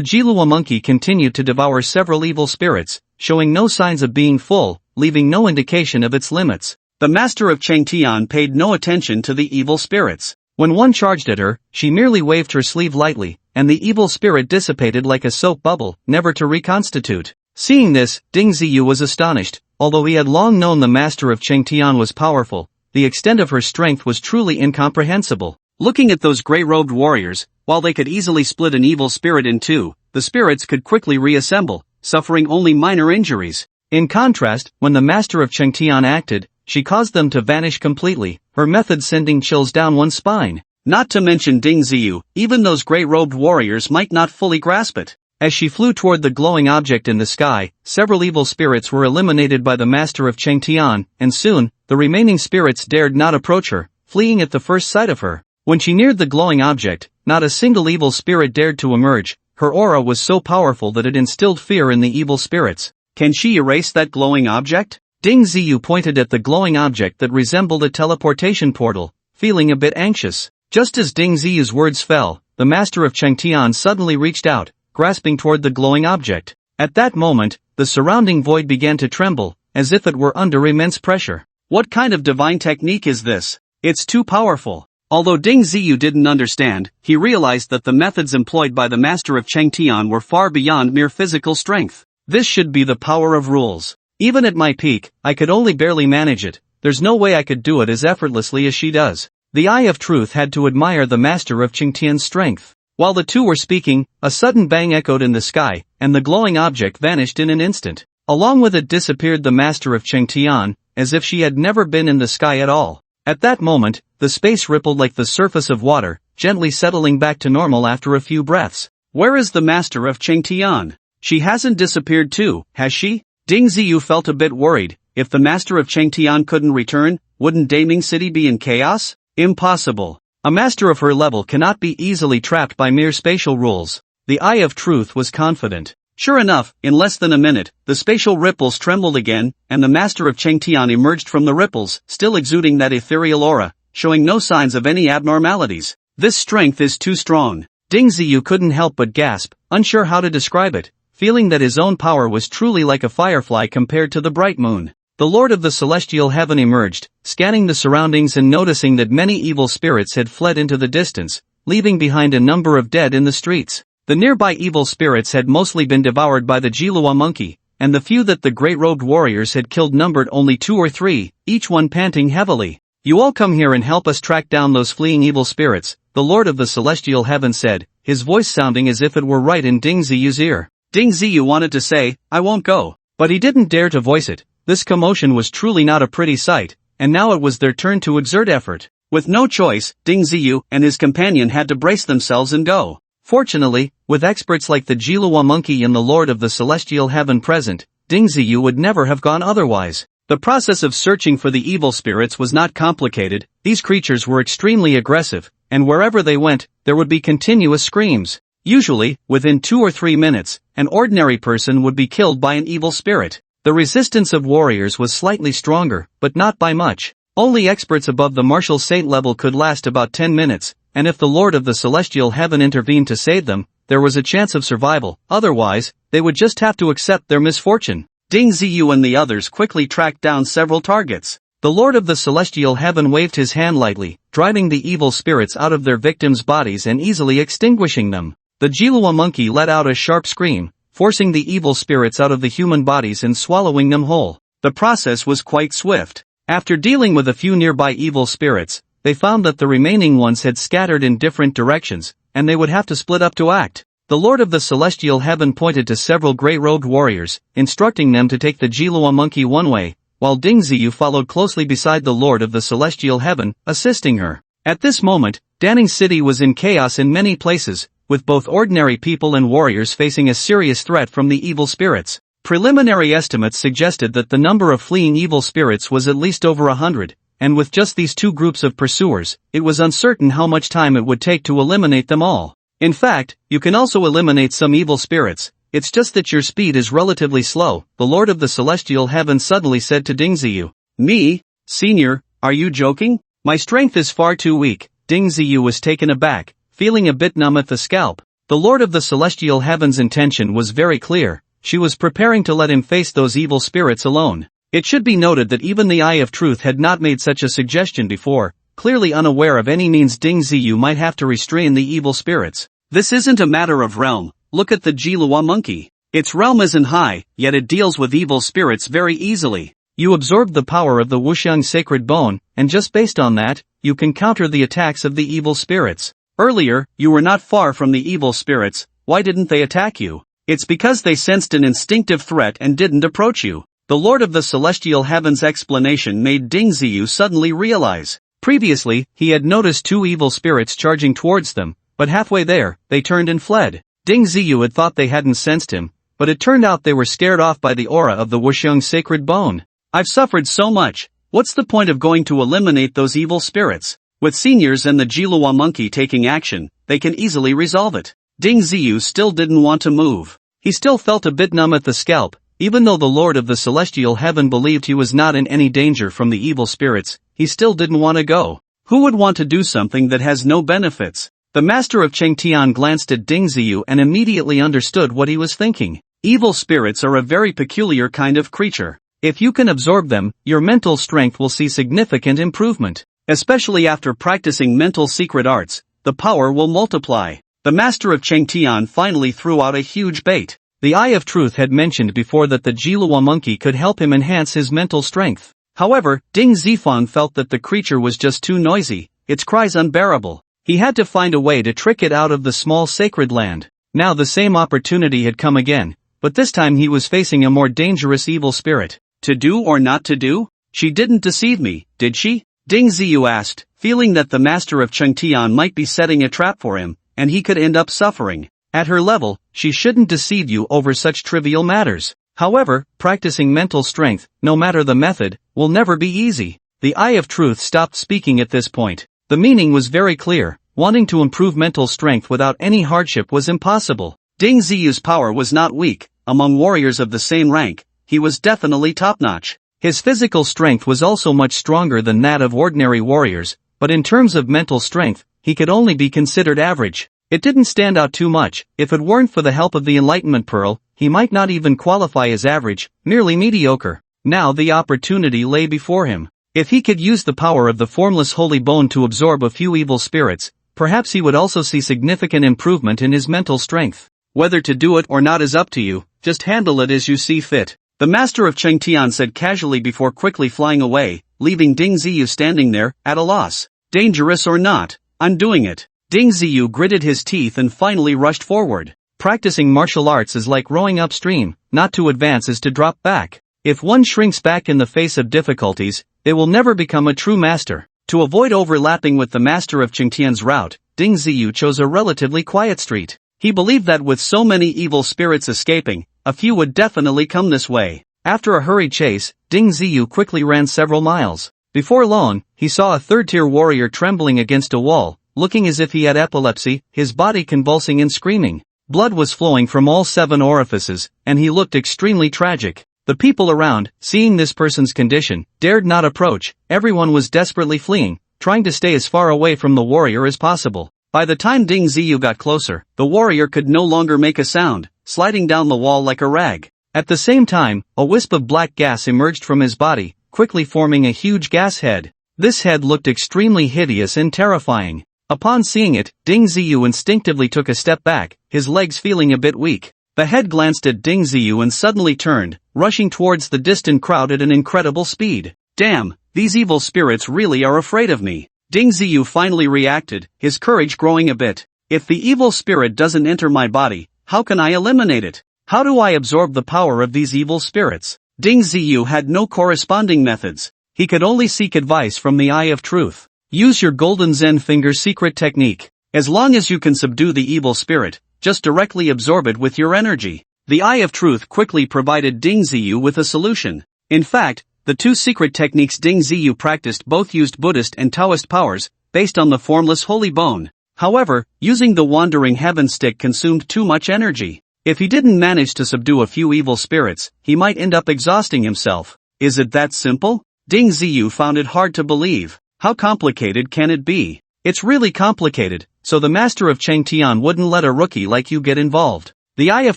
Jilua monkey continued to devour several evil spirits, showing no signs of being full, leaving no indication of its limits. The master of Chengtian paid no attention to the evil spirits. When one charged at her, she merely waved her sleeve lightly, and the evil spirit dissipated like a soap bubble, never to reconstitute. Seeing this, Ding Ziyu was astonished. Although he had long known the master of Chengtian was powerful, the extent of her strength was truly incomprehensible. Looking at those gray-robed warriors, while they could easily split an evil spirit in two, the spirits could quickly reassemble, suffering only minor injuries. In contrast, when the master of Chengtian acted, she caused them to vanish completely, her method sending chills down one's spine. Not to mention Ding Ziyu, even those gray-robed warriors might not fully grasp it. As she flew toward the glowing object in the sky, several evil spirits were eliminated by the master of Chengtian, and soon, the remaining spirits dared not approach her, fleeing at the first sight of her. When she neared the glowing object, not a single evil spirit dared to emerge. Her aura was so powerful that it instilled fear in the evil spirits. Can she erase that glowing object? Ding Ziyu pointed at the glowing object that resembled a teleportation portal, feeling a bit anxious. Just as Ding Ziyu's words fell, the master of Chengtian suddenly reached out, grasping toward the glowing object. At that moment, the surrounding void began to tremble, as if it were under immense pressure. What kind of divine technique is this? It's too powerful. Although Ding Ziyu didn't understand, he realized that the methods employed by the master of Chengtian were far beyond mere physical strength. This should be the power of rules. Even at my peak, I could only barely manage it. There's no way I could do it as effortlessly as she does. The Eye of Truth had to admire the master of Chengtian's strength. While the two were speaking, a sudden bang echoed in the sky, and the glowing object vanished in an instant. Along with it disappeared the master of Chengtian, as if she had never been in the sky at all. At that moment, the space rippled like the surface of water, gently settling back to normal after a few breaths. Where is the master of Chengtian? She hasn't disappeared too, has she? Ding Ziyu felt a bit worried. If the master of Chengtian couldn't return, wouldn't Daming City be in chaos? Impossible. A master of her level cannot be easily trapped by mere spatial rules. The Eye of Truth was confident. Sure enough, in less than a minute, the spatial ripples trembled again, and the master of Chengtian emerged from the ripples, still exuding that ethereal aura, showing no signs of any abnormalities. This strength is too strong. Ding Ziyu couldn't help but gasp, unsure how to describe it, feeling that his own power was truly like a firefly compared to the bright moon. The Lord of the Celestial Heaven emerged, scanning the surroundings and noticing that many evil spirits had fled into the distance, leaving behind a number of dead in the streets. The nearby evil spirits had mostly been devoured by the Jilua monkey, and the few that the great-robed warriors had killed numbered only 2 or 3, each one panting heavily. You all come here and help us track down those fleeing evil spirits, the Lord of the Celestial Heaven said, his voice sounding as if it were right in Ding Ziyu's ear. Ding Ziyu wanted to say, I won't go, but he didn't dare to voice it. This commotion was truly not a pretty sight, and now it was their turn to exert effort. With no choice, Ding Ziyu and his companion had to brace themselves and go. Fortunately, with experts like the Jilua monkey and the Lord of the Celestial Heaven present, Ding Ziyu would never have gone otherwise. The process of searching for the evil spirits was not complicated. These creatures were extremely aggressive, and wherever they went, there would be continuous screams. Usually, within 2 or 3 minutes, an ordinary person would be killed by an evil spirit. The resistance of warriors was slightly stronger, but not by much. Only experts above the martial saint level could last about 10 minutes, and if the Lord of the Celestial Heaven intervened to save them, there was a chance of survival. Otherwise, they would just have to accept their misfortune. Ding Ziyu and the others quickly tracked down several targets. The Lord of the Celestial Heaven waved his hand lightly, driving the evil spirits out of their victims' bodies and easily extinguishing them. The Jilua monkey let out a sharp scream, forcing the evil spirits out of the human bodies and swallowing them whole. The process was quite swift. After dealing with a few nearby evil spirits, they found that the remaining ones had scattered in different directions, and they would have to split up to act. The Lord of the Celestial Heaven pointed to several gray-robed warriors, instructing them to take the Jilua monkey one way, while Ding Ziyu followed closely beside the Lord of the Celestial Heaven, assisting her. At this moment, Danning City was in chaos in many places, with both ordinary people and warriors facing a serious threat from the evil spirits. Preliminary estimates suggested that the number of fleeing evil spirits was at least over 100, and with just these two groups of pursuers, it was uncertain how much time it would take to eliminate them all. In fact, you can also eliminate some evil spirits, it's just that your speed is relatively slow, the Lord of the Celestial Heaven suddenly said to Ding Ziyu. Me? Senior, are you joking? My strength is far too weak. Ding Ziyu was taken aback, feeling a bit numb at the scalp. The Lord of the Celestial Heaven's intention was very clear, she was preparing to let him face those evil spirits alone. It should be noted that even the Eye of Truth had not made such a suggestion before, clearly unaware of any means Ding Ziyu might have to restrain the evil spirits. This isn't a matter of realm, look at the Jilua monkey. Its realm isn't high, yet it deals with evil spirits very easily. You absorbed the power of the Wuxiang sacred bone, and just based on that, you can counter the attacks of the evil spirits. Earlier, you were not far from the evil spirits, why didn't they attack you? It's because they sensed an instinctive threat and didn't approach you. The Lord of the Celestial Heaven's explanation made Ding Ziyu suddenly realize. Previously, he had noticed two evil spirits charging towards them, but halfway there, they turned and fled. Ding Ziyu had thought they hadn't sensed him, but it turned out they were scared off by the aura of the Wuxiang sacred bone. I've suffered so much, what's the point of going to eliminate those evil spirits? With seniors and the Jilua monkey taking action, they can easily resolve it. Ding Ziyu still didn't want to move. He still felt a bit numb at the scalp, even though the Lord of the Celestial Heaven believed he was not in any danger from the evil spirits, he still didn't want to go. Who would want to do something that has no benefits? The master of Chengtian glanced at Ding Ziyu and immediately understood what he was thinking. Evil spirits are a very peculiar kind of creature. If you can absorb them, your mental strength will see significant improvement. Especially after practicing mental secret arts, the power will multiply. The master of Chengtian finally threw out a huge bait. The Eye of Truth had mentioned before that the Jilua monkey could help him enhance his mental strength. However, Ding Zifang felt that the creature was just too noisy, its cries unbearable. He had to find a way to trick it out of the small sacred land. Now the same opportunity had come again, but this time he was facing a more dangerous evil spirit. To do or not to do? She didn't deceive me, did she? Ding Ziyu asked, feeling that the master of Chengtian might be setting a trap for him, and he could end up suffering. At her level, she shouldn't deceive you over such trivial matters. However, practicing mental strength, no matter the method, will never be easy. The Eye of Truth stopped speaking at this point. The meaning was very clear, wanting to improve mental strength without any hardship was impossible. Ding Ziyu's power was not weak, among warriors of the same rank, he was definitely top-notch. His physical strength was also much stronger than that of ordinary warriors, but in terms of mental strength, he could only be considered average. It didn't stand out too much, if it weren't for the help of the Enlightenment Pearl, he might not even qualify as average, merely mediocre. Now the opportunity lay before him. If he could use the power of the formless holy bone to absorb a few evil spirits, perhaps he would also see significant improvement in his mental strength. Whether to do it or not is up to you, just handle it as you see fit. The master of Chengtian said casually before quickly flying away, leaving Ding Ziyu standing there, at a loss. Dangerous or not, I'm doing it. Ding Ziyu gritted his teeth and finally rushed forward. Practicing martial arts is like rowing upstream, not to advance is to drop back. If one shrinks back in the face of difficulties, they will never become a true master. To avoid overlapping with the master of Chengtian's route, Ding Ziyu chose a relatively quiet street. He believed that with so many evil spirits escaping, a few would definitely come this way. After a hurried chase, Ding Ziyu quickly ran several miles. Before long, he saw a third-tier warrior trembling against a wall, looking as if he had epilepsy, his body convulsing and screaming. Blood was flowing from all 7 orifices, and he looked extremely tragic. The people around, seeing this person's condition, dared not approach. Everyone was desperately fleeing, trying to stay as far away from the warrior as possible. By the time Ding Ziyu got closer, the warrior could no longer make a sound, sliding down the wall like a rag. At the same time, a wisp of black gas emerged from his body, quickly forming a huge gas head. This head looked extremely hideous and terrifying. Upon seeing it, Ding Ziyu instinctively took a step back, his legs feeling a bit weak. The head glanced at Ding Ziyu and suddenly turned, rushing towards the distant crowd at an incredible speed. Damn, these evil spirits really are afraid of me. Ding Ziyu finally reacted, his courage growing a bit. If the evil spirit doesn't enter my body, how can I eliminate it? How do I absorb the power of these evil spirits? Ding Ziyu had no corresponding methods. He could only seek advice from the Eye of Truth. Use your golden Zen finger secret technique. As long as you can subdue the evil spirit, just directly absorb it with your energy. The Eye of Truth quickly provided Ding Ziyu with a solution. In fact, the two secret techniques Ding Ziyu practiced both used Buddhist and Taoist powers, based on the formless holy bone. However, using the wandering heaven stick consumed too much energy. If he didn't manage to subdue a few evil spirits, he might end up exhausting himself. Is it that simple? Ding Ziyu found it hard to believe. How complicated can it be? It's really complicated, so the master of Changtian wouldn't let a rookie like you get involved. The Eye of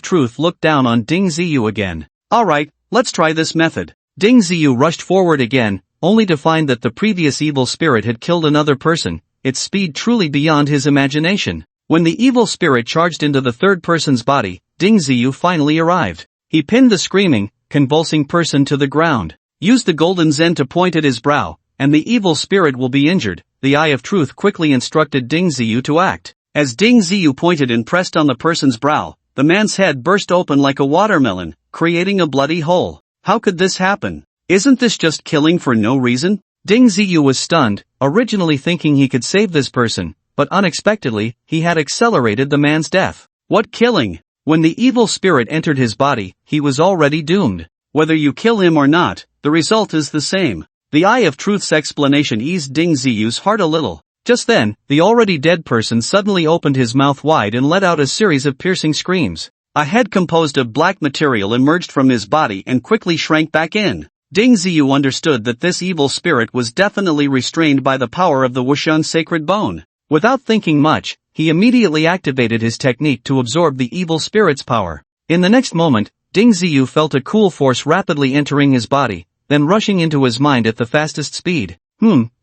Truth looked down on Ding Ziyu again. Alright, let's try this method. Ding Ziyu rushed forward again, only to find that the previous evil spirit had killed another person, its speed truly beyond his imagination. When the evil spirit charged into the third person's body, Ding Ziyu finally arrived. He pinned the screaming, convulsing person to the ground. Use the golden Zen to point at his brow, and the evil spirit will be injured. The Eye of Truth quickly instructed Ding Ziyu to act. As Ding Ziyu pointed and pressed on the person's brow, the man's head burst open like a watermelon, creating a bloody hole. How could this happen? Isn't this just killing for no reason? Ding Ziyu was stunned, originally thinking he could save this person, but unexpectedly, he had accelerated the man's death. What killing? When the evil spirit entered his body, he was already doomed. Whether you kill him or not, the result is the same. The Eye of Truth's explanation eased Ding Ziyu's heart a little. Just then, the already dead person suddenly opened his mouth wide and let out a series of piercing screams. A head composed of black material emerged from his body and quickly shrank back in. Ding Ziyu understood that this evil spirit was definitely restrained by the power of the Wushun sacred bone. Without thinking much, he immediately activated his technique to absorb the evil spirit's power. In the next moment, Ding Ziyu felt a cool force rapidly entering his body, then rushing into his mind at the fastest speed.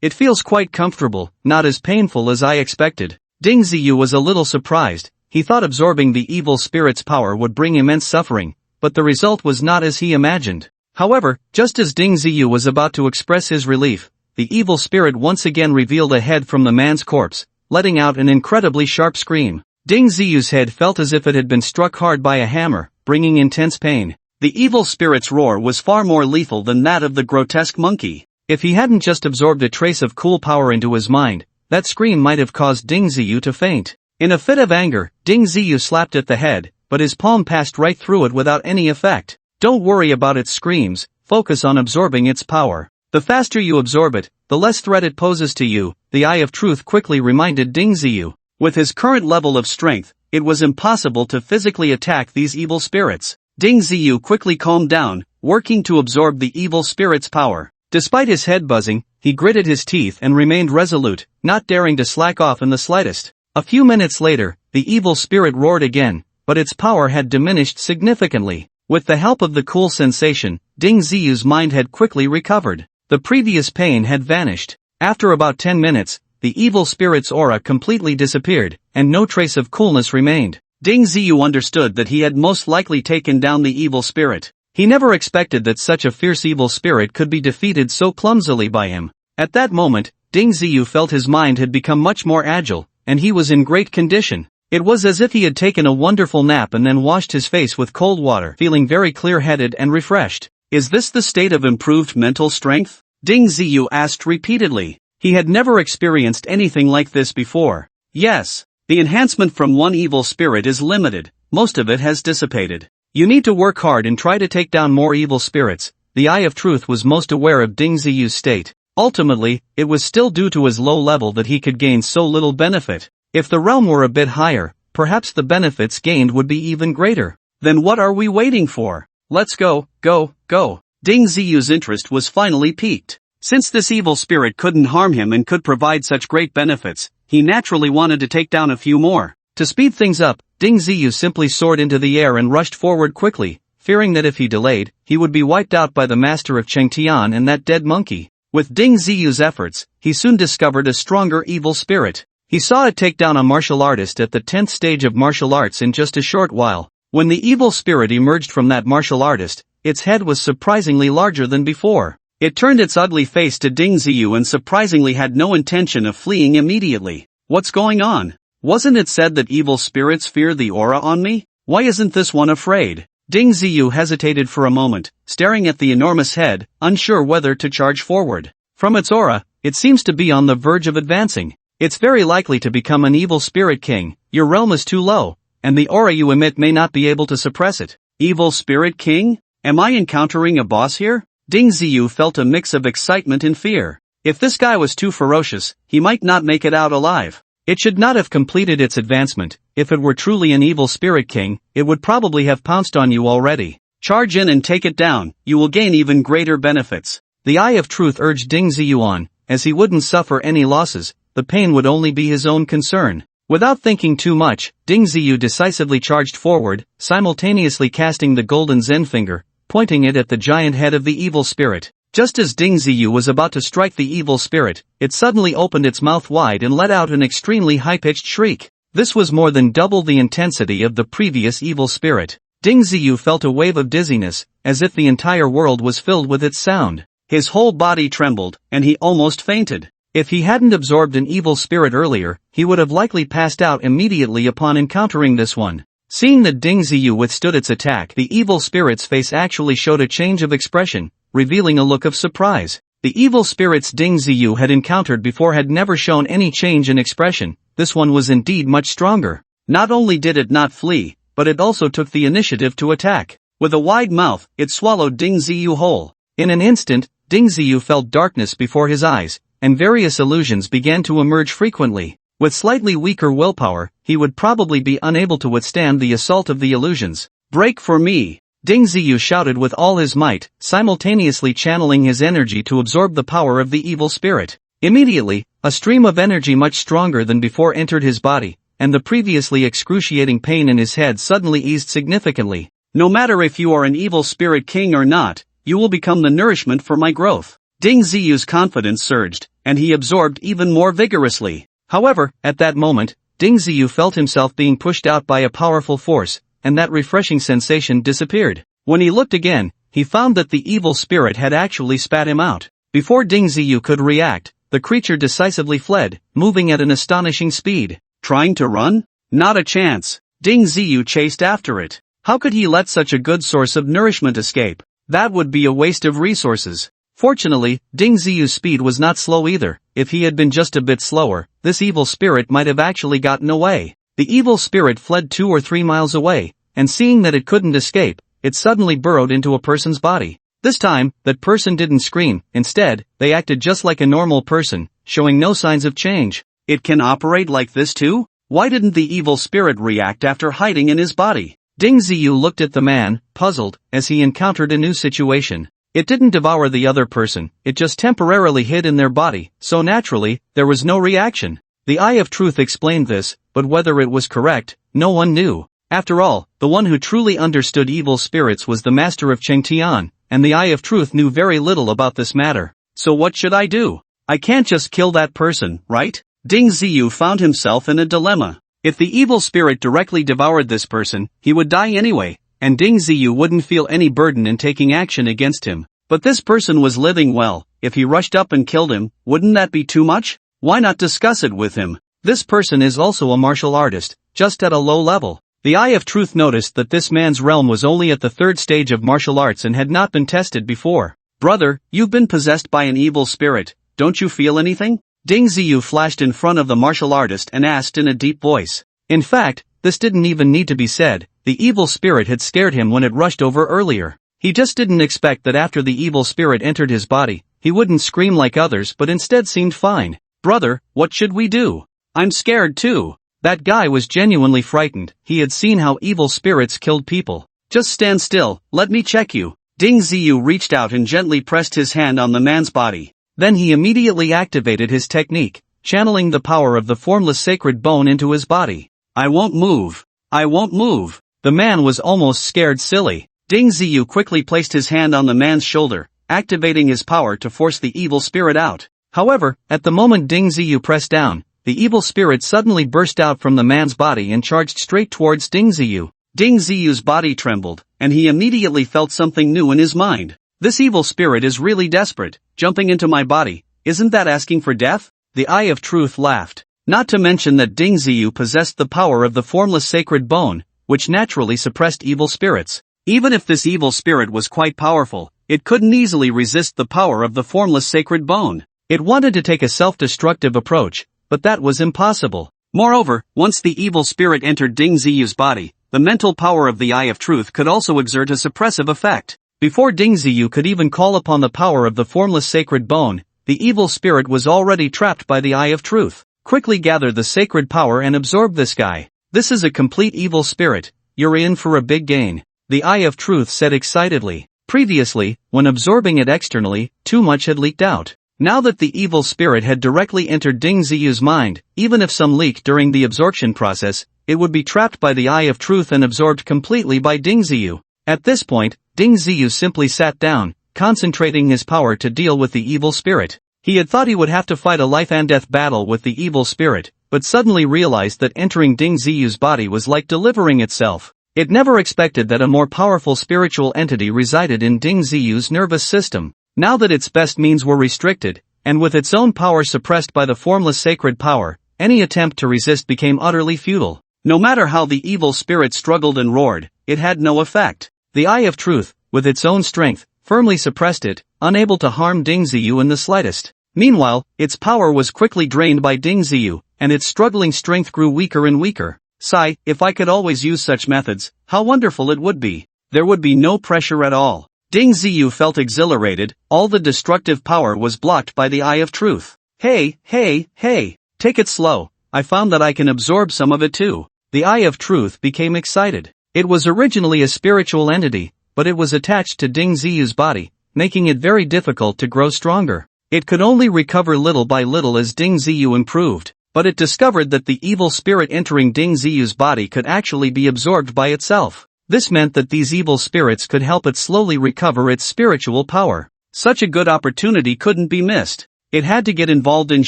It feels quite comfortable, not as painful as I expected. Ding Ziyu was a little surprised. He thought absorbing the evil spirit's power would bring immense suffering, but the result was not as he imagined. However, just as Ding Ziyu was about to express his relief, the evil spirit once again revealed a head from the man's corpse, letting out an incredibly sharp scream. Ding Ziyu's head felt as if it had been struck hard by a hammer, bringing intense pain. The evil spirit's roar was far more lethal than that of the grotesque monkey. If he hadn't just absorbed a trace of cool power into his mind, that scream might have caused Ding Ziyu to faint. In a fit of anger, Ding Ziyu slapped at the head, but his palm passed right through it without any effect. Don't worry about its screams, focus on absorbing its power. The faster you absorb it, the less threat it poses to you, the Eye of Truth quickly reminded Ding Ziyu. With his current level of strength, it was impossible to physically attack these evil spirits. Ding Ziyu quickly calmed down, working to absorb the evil spirit's power. Despite his head buzzing, he gritted his teeth and remained resolute, not daring to slack off in the slightest. A few minutes later, the evil spirit roared again, but its power had diminished significantly. With the help of the cool sensation, Ding Ziyu's mind had quickly recovered. The previous pain had vanished. After about 10 minutes, the evil spirit's aura completely disappeared, and no trace of coolness remained. Ding Ziyu understood that he had most likely taken down the evil spirit. He never expected that such a fierce evil spirit could be defeated so clumsily by him. At that moment, Ding Ziyu felt his mind had become much more agile, and he was in great condition. It was as if he had taken a wonderful nap and then washed his face with cold water, feeling very clear-headed and refreshed. Is this the state of improved mental strength? Ding Ziyu asked repeatedly. He had never experienced anything like this before. Yes. The enhancement from one evil spirit is limited, most of it has dissipated. You need to work hard and try to take down more evil spirits. The Eye of Truth was most aware of Ding Ziyu's state. Ultimately, it was still due to his low level that he could gain so little benefit. If the realm were a bit higher, perhaps the benefits gained would be even greater. Then what are we waiting for? Let's go, go, go. Ding Ziyu's interest was finally piqued. Since this evil spirit couldn't harm him and could provide such great benefits, he naturally wanted to take down a few more. To speed things up, Ding Ziyu simply soared into the air and rushed forward quickly, fearing that if he delayed, he would be wiped out by the master of Changtian and that dead monkey. With Ding Ziyu's efforts, he soon discovered a stronger evil spirit. He saw it take down a martial artist at the 10th stage of martial arts in just a short while. When the evil spirit emerged from that martial artist, its head was surprisingly larger than before. It turned its ugly face to Ding Ziyu and surprisingly had no intention of fleeing immediately. What's going on? Wasn't it said that evil spirits fear the aura on me? Why isn't this one afraid? Ding Ziyu hesitated for a moment, staring at the enormous head, unsure whether to charge forward. From its aura, it seems to be on the verge of advancing. It's very likely to become an evil spirit king. Your realm is too low, and the aura you emit may not be able to suppress it. Evil spirit king? Am I encountering a boss here? Ding Ziyu felt a mix of excitement and fear. If this guy was too ferocious, he might not make it out alive. It should not have completed its advancement. If it were truly an evil spirit king, it would probably have pounced on you already. Charge in and take it down, you will gain even greater benefits. The Eye of Truth urged Ding Ziyu on, as he wouldn't suffer any losses, the pain would only be his own concern. Without thinking too much, Ding Ziyu decisively charged forward, simultaneously casting the golden Zen finger, pointing it at the giant head of the evil spirit. Just as Ding Ziyu was about to strike the evil spirit, it suddenly opened its mouth wide and let out an extremely high-pitched shriek. This was more than double the intensity of the previous evil spirit. Ding Ziyu felt a wave of dizziness, as if the entire world was filled with its sound. His whole body trembled, and he almost fainted. If he hadn't absorbed an evil spirit earlier, he would have likely passed out immediately upon encountering this one. Seeing that Ding Ziyu withstood its attack, the evil spirit's face actually showed a change of expression, revealing a look of surprise. The evil spirits Ding Ziyu had encountered before had never shown any change in expression. This one was indeed much stronger. Not only did it not flee, but it also took the initiative to attack. With a wide mouth, it swallowed Ding Ziyu whole. In an instant, Ding Ziyu felt darkness before his eyes, and various illusions began to emerge frequently. With slightly weaker willpower, he would probably be unable to withstand the assault of the illusions. Break for me! Ding Ziyu shouted with all his might, simultaneously channeling his energy to absorb the power of the evil spirit. Immediately, a stream of energy much stronger than before entered his body, and the previously excruciating pain in his head suddenly eased significantly. No matter if you are an evil spirit king or not, you will become the nourishment for my growth. Ding Ziyu's confidence surged, and he absorbed even more vigorously. However, at that moment, Ding Ziyu felt himself being pushed out by a powerful force, and that refreshing sensation disappeared. When he looked again, he found that the evil spirit had actually spat him out. Before Ding Ziyu could react, the creature decisively fled, moving at an astonishing speed. Trying to run? Not a chance. Ding Ziyu chased after it. How could he let such a good source of nourishment escape? That would be a waste of resources. Fortunately, Ding Ziyu's speed was not slow either. If he had been just a bit slower, this evil spirit might have actually gotten away. The evil spirit fled 2 or 3 miles away, and seeing that it couldn't escape, it suddenly burrowed into a person's body. This time, that person didn't scream. Instead, they acted just like a normal person, showing no signs of change. It can operate like this too? Why didn't the evil spirit react after hiding in his body? Ding Ziyu looked at the man, puzzled, as he encountered a new situation. It didn't devour the other person, it just temporarily hid in their body, so naturally, there was no reaction. The Eye of Truth explained this, but whether it was correct, no one knew. After all, the one who truly understood evil spirits was the master of Chengtian, and the Eye of Truth knew very little about this matter. So what should I do? I can't just kill that person, right? Ding Ziyu found himself in a dilemma. If the evil spirit directly devoured this person, he would die anyway, and Ding Ziyu wouldn't feel any burden in taking action against him. But this person was living well. If he rushed up and killed him, wouldn't that be too much? Why not discuss it with him? This person is also a martial artist, just at a low level. The Eye of Truth noticed that this man's realm was only at the 3rd stage of martial arts and had not been tested before. Brother, you've been possessed by an evil spirit, don't you feel anything? Ding Ziyu flashed in front of the martial artist and asked in a deep voice. In fact, this didn't even need to be said. The evil spirit had scared him when it rushed over earlier. He just didn't expect that after the evil spirit entered his body, he wouldn't scream like others but instead seemed fine. Brother, what should we do? I'm scared too. That guy was genuinely frightened. He had seen how evil spirits killed people. Just stand still, let me check you. Ding Ziyu reached out and gently pressed his hand on the man's body. Then he immediately activated his technique, channeling the power of the formless sacred bone into his body. I won't move. I won't move. The man was almost scared silly. Ding Ziyu quickly placed his hand on the man's shoulder, activating his power to force the evil spirit out. However, at the moment Ding Ziyu pressed down, the evil spirit suddenly burst out from the man's body and charged straight towards Ding Ziyu. Ding Ziyu's body trembled, and he immediately felt something new in his mind. This evil spirit is really desperate, jumping into my body, isn't that asking for death? The Eye of Truth laughed. Not to mention that Ding Ziyu possessed the power of the formless sacred bone, which naturally suppressed evil spirits. Even if this evil spirit was quite powerful, it couldn't easily resist the power of the formless sacred bone. It wanted to take a self-destructive approach, but that was impossible. Moreover, once the evil spirit entered Ding Ziyu's body, the mental power of the Eye of Truth could also exert a suppressive effect. Before Ding Ziyu could even call upon the power of the formless sacred bone, the evil spirit was already trapped by the Eye of Truth. Quickly gather the sacred power and absorb this guy. This is a complete evil spirit, you're in for a big gain, the Eye of Truth said excitedly. Previously, when absorbing it externally, too much had leaked out. Now that the evil spirit had directly entered Ding Ziyu's mind, even if some leaked during the absorption process, it would be trapped by the Eye of Truth and absorbed completely by Ding Ziyu. At this point, Ding Ziyu simply sat down, concentrating his power to deal with the evil spirit. He had thought he would have to fight a life-and-death battle with the evil spirit, but suddenly realized that entering Ding Ziyu's body was like delivering itself. It never expected that a more powerful spiritual entity resided in Ding Ziyu's nervous system. Now that its best means were restricted, and with its own power suppressed by the formless sacred power, any attempt to resist became utterly futile. No matter how the evil spirit struggled and roared, it had no effect. The Eye of Truth, with its own strength, firmly suppressed it, unable to harm Ding Ziyu in the slightest. Meanwhile, its power was quickly drained by Ding Ziyu, and its struggling strength grew weaker and weaker. Sigh, if I could always use such methods, how wonderful it would be. There would be no pressure at all. Ding Ziyu felt exhilarated, all the destructive power was blocked by the Eye of Truth. Hey, take it slow, I found that I can absorb some of it too. The Eye of Truth became excited. It was originally a spiritual entity, but it was attached to Ding Ziyu's body, making it very difficult to grow stronger. It could only recover little by little as Ding Ziyu improved, but it discovered that the evil spirit entering Ding Ziyu's body could actually be absorbed by itself. This meant that these evil spirits could help it slowly recover its spiritual power. Such a good opportunity couldn't be missed. It had to get involved and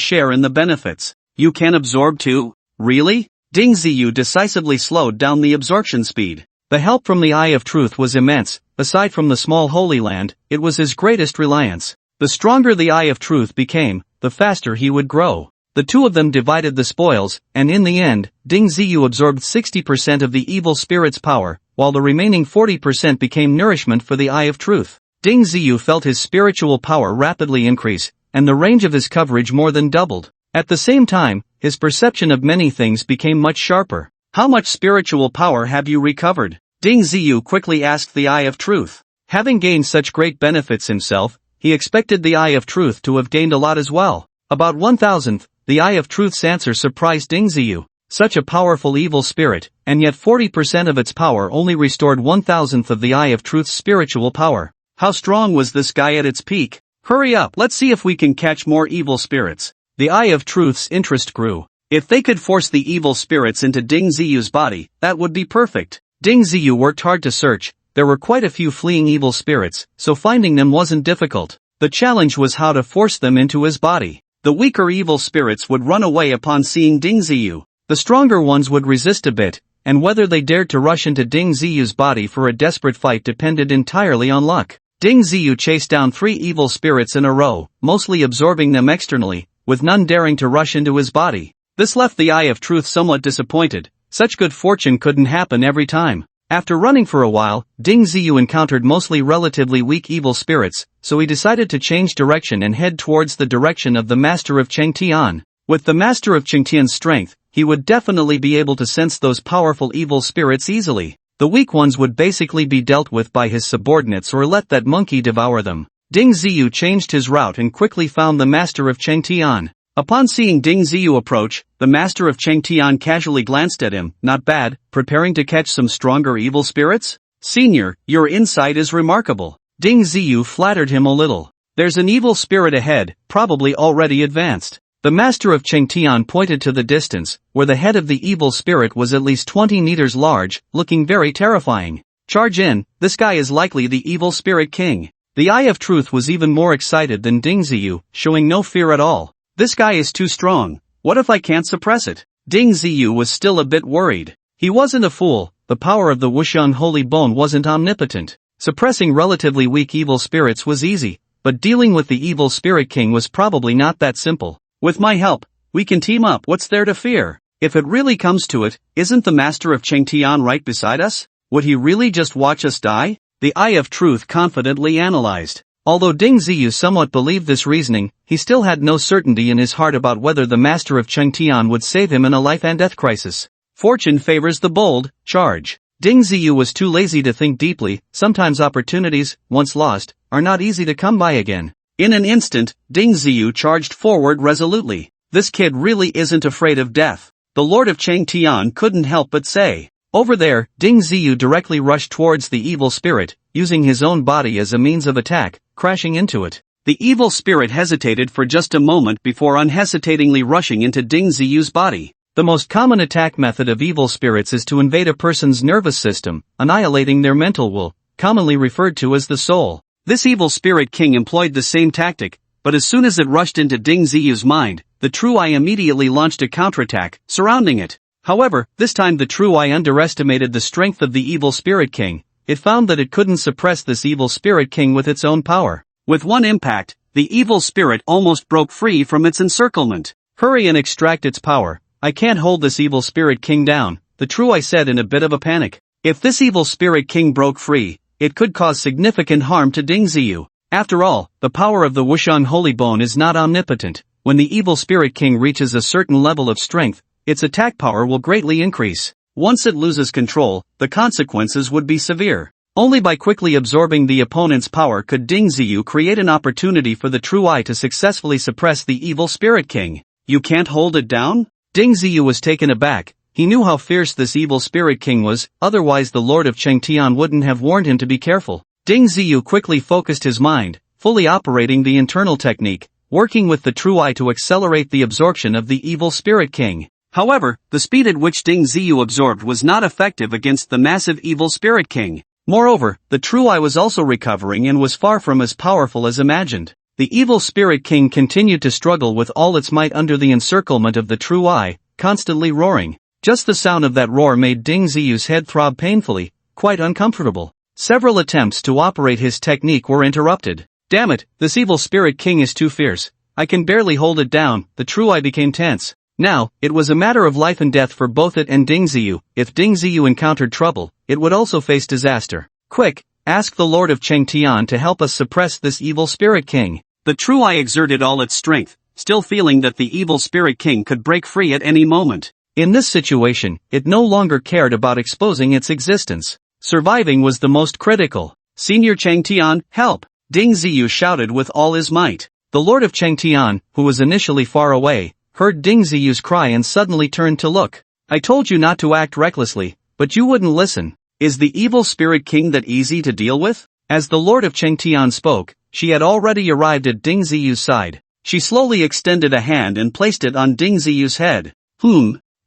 share in the benefits. You can absorb too? Really? Ding Ziyu decisively slowed down the absorption speed. The help from the Eye of Truth was immense. Aside from the small Holy Land, it was his greatest reliance. The stronger the Eye of Truth became, the faster he would grow. The two of them divided the spoils, and in the end, Ding Ziyu absorbed 60% of the evil spirit's power, while the remaining 40% became nourishment for the Eye of Truth. Ding Ziyu felt his spiritual power rapidly increase, and the range of his coverage more than doubled. At the same time, his perception of many things became much sharper. How much spiritual power have you recovered? Ding Ziyu quickly asked the Eye of Truth. Having gained such great benefits himself, he expected the Eye of Truth to have gained a lot as well. About 1,000th, the Eye of Truth's answer surprised Ding Ziyu. Such a powerful evil spirit, and yet 40% of its power only restored 1,000th of the Eye of Truth's spiritual power. How strong was this guy at its peak? Hurry up, let's see if we can catch more evil spirits. The Eye of Truth's interest grew. If they could force the evil spirits into Ding Ziyu's body, that would be perfect. Ding Ziyu worked hard to search. There were quite a few fleeing evil spirits, so finding them wasn't difficult. The challenge was how to force them into his body. The weaker evil spirits would run away upon seeing Ding Ziyu. The stronger ones would resist a bit, and whether they dared to rush into Ding Ziyu's body for a desperate fight depended entirely on luck. Ding Ziyu chased down 3 evil spirits in a row, mostly absorbing them externally, with none daring to rush into his body. This left the Eye of Truth somewhat disappointed. Such good fortune couldn't happen every time. After running for a while, Ding Ziyu encountered mostly relatively weak evil spirits, so he decided to change direction and head towards the direction of the Master of Chengtian. With the Master of Chengtian's strength, he would definitely be able to sense those powerful evil spirits easily. The weak ones would basically be dealt with by his subordinates or let that monkey devour them. Ding Ziyu changed his route and quickly found the Master of Chengtian. Upon seeing Ding Ziyu approach, the Master of Chengtian casually glanced at him. Not bad, preparing to catch some stronger evil spirits? Senior, your insight is remarkable. Ding Ziyu flattered him a little. There's an evil spirit ahead, probably already advanced. The Master of Chengtian pointed to the distance, where the head of the evil spirit was at least 20 meters large, looking very terrifying. Charge in, this guy is likely the evil spirit king. The Eye of Truth was even more excited than Ding Ziyu, showing no fear at all. This guy is too strong. What if I can't suppress it? Ding Ziyu was still a bit worried. He wasn't a fool. The power of the Wuxian Holy Bone wasn't omnipotent. Suppressing relatively weak evil spirits was easy, but dealing with the evil spirit king was probably not that simple. With my help, we can team up. What's there to fear? If it really comes to it, isn't the Master of Chengtian right beside us? Would he really just watch us die? The Eye of Truth confidently analyzed. Although Ding Ziyu somewhat believed this reasoning, he still had no certainty in his heart about whether the master of Chengtian would save him in a life and death crisis. Fortune favors the bold. Charge. Ding Ziyu was too lazy to think deeply. Sometimes opportunities, once lost, are not easy to come by again. In an instant, Ding Ziyu charged forward resolutely. This kid really isn't afraid of death. The Lord of Chengtian couldn't help but say. Over there, Ding Ziyu directly rushed towards the evil spirit, using his own body as a means of attack, crashing into it. The evil spirit hesitated for just a moment before unhesitatingly rushing into Ding Ziyu's body. The most common attack method of evil spirits is to invade a person's nervous system, annihilating their mental will, commonly referred to as the soul. This evil spirit king employed the same tactic, but as soon as it rushed into Ding Ziyu's mind, the True Eye immediately launched a counterattack, surrounding it. However, this time the True Eye underestimated the strength of the evil spirit king. It found that it couldn't suppress this evil spirit king with its own power. With one impact, the evil spirit almost broke free from its encirclement. Hurry and extract its power. I can't hold this evil spirit king down, the True Eye said in a bit of a panic. If this evil spirit king broke free, it could cause significant harm to Ding Ziyu. After all, the power of the Wushang Holy Bone is not omnipotent. When the evil spirit king reaches a certain level of strength, its attack power will greatly increase. Once it loses control, the consequences would be severe. Only by quickly absorbing the opponent's power could Ding Ziyu create an opportunity for the True Eye to successfully suppress the evil spirit king. You can't hold it down? Ding Ziyu was taken aback. He knew how fierce this evil spirit king was, otherwise the Lord of Chengtian wouldn't have warned him to be careful. Ding Ziyu quickly focused his mind, fully operating the internal technique, working with the True Eye to accelerate the absorption of the evil spirit king. However, the speed at which Ding Ziyu absorbed was not effective against the massive evil spirit king. Moreover, the True Eye was also recovering and was far from as powerful as imagined. The evil spirit king continued to struggle with all its might under the encirclement of the True Eye, constantly roaring. Just the sound of that roar made Ding Ziyu's head throb painfully, quite uncomfortable. Several attempts to operate his technique were interrupted. Damn it, this evil spirit king is too fierce. I can barely hold it down. The True Eye became tense. Now, it was a matter of life and death for both it and Ding Ziyu. If Ding Ziyu encountered trouble, it would also face disaster. Quick, ask the Lord of Chengtian to help us suppress this evil spirit king. The True Eye exerted all its strength, still feeling that the evil spirit king could break free at any moment. In this situation, it no longer cared about exposing its existence. Surviving was the most critical. Senior Chengtian, help! Ding Ziyu shouted with all his might. The Lord of Chengtian, who was initially far away, heard Ding Ziyu's cry and suddenly turned to look. I told you not to act recklessly, but you wouldn't listen. Is the evil spirit king that easy to deal with? As the Lord of Chengtian spoke, she had already arrived at Ding Ziyu's side. She slowly extended a hand and placed it on Ding Ziyu's head.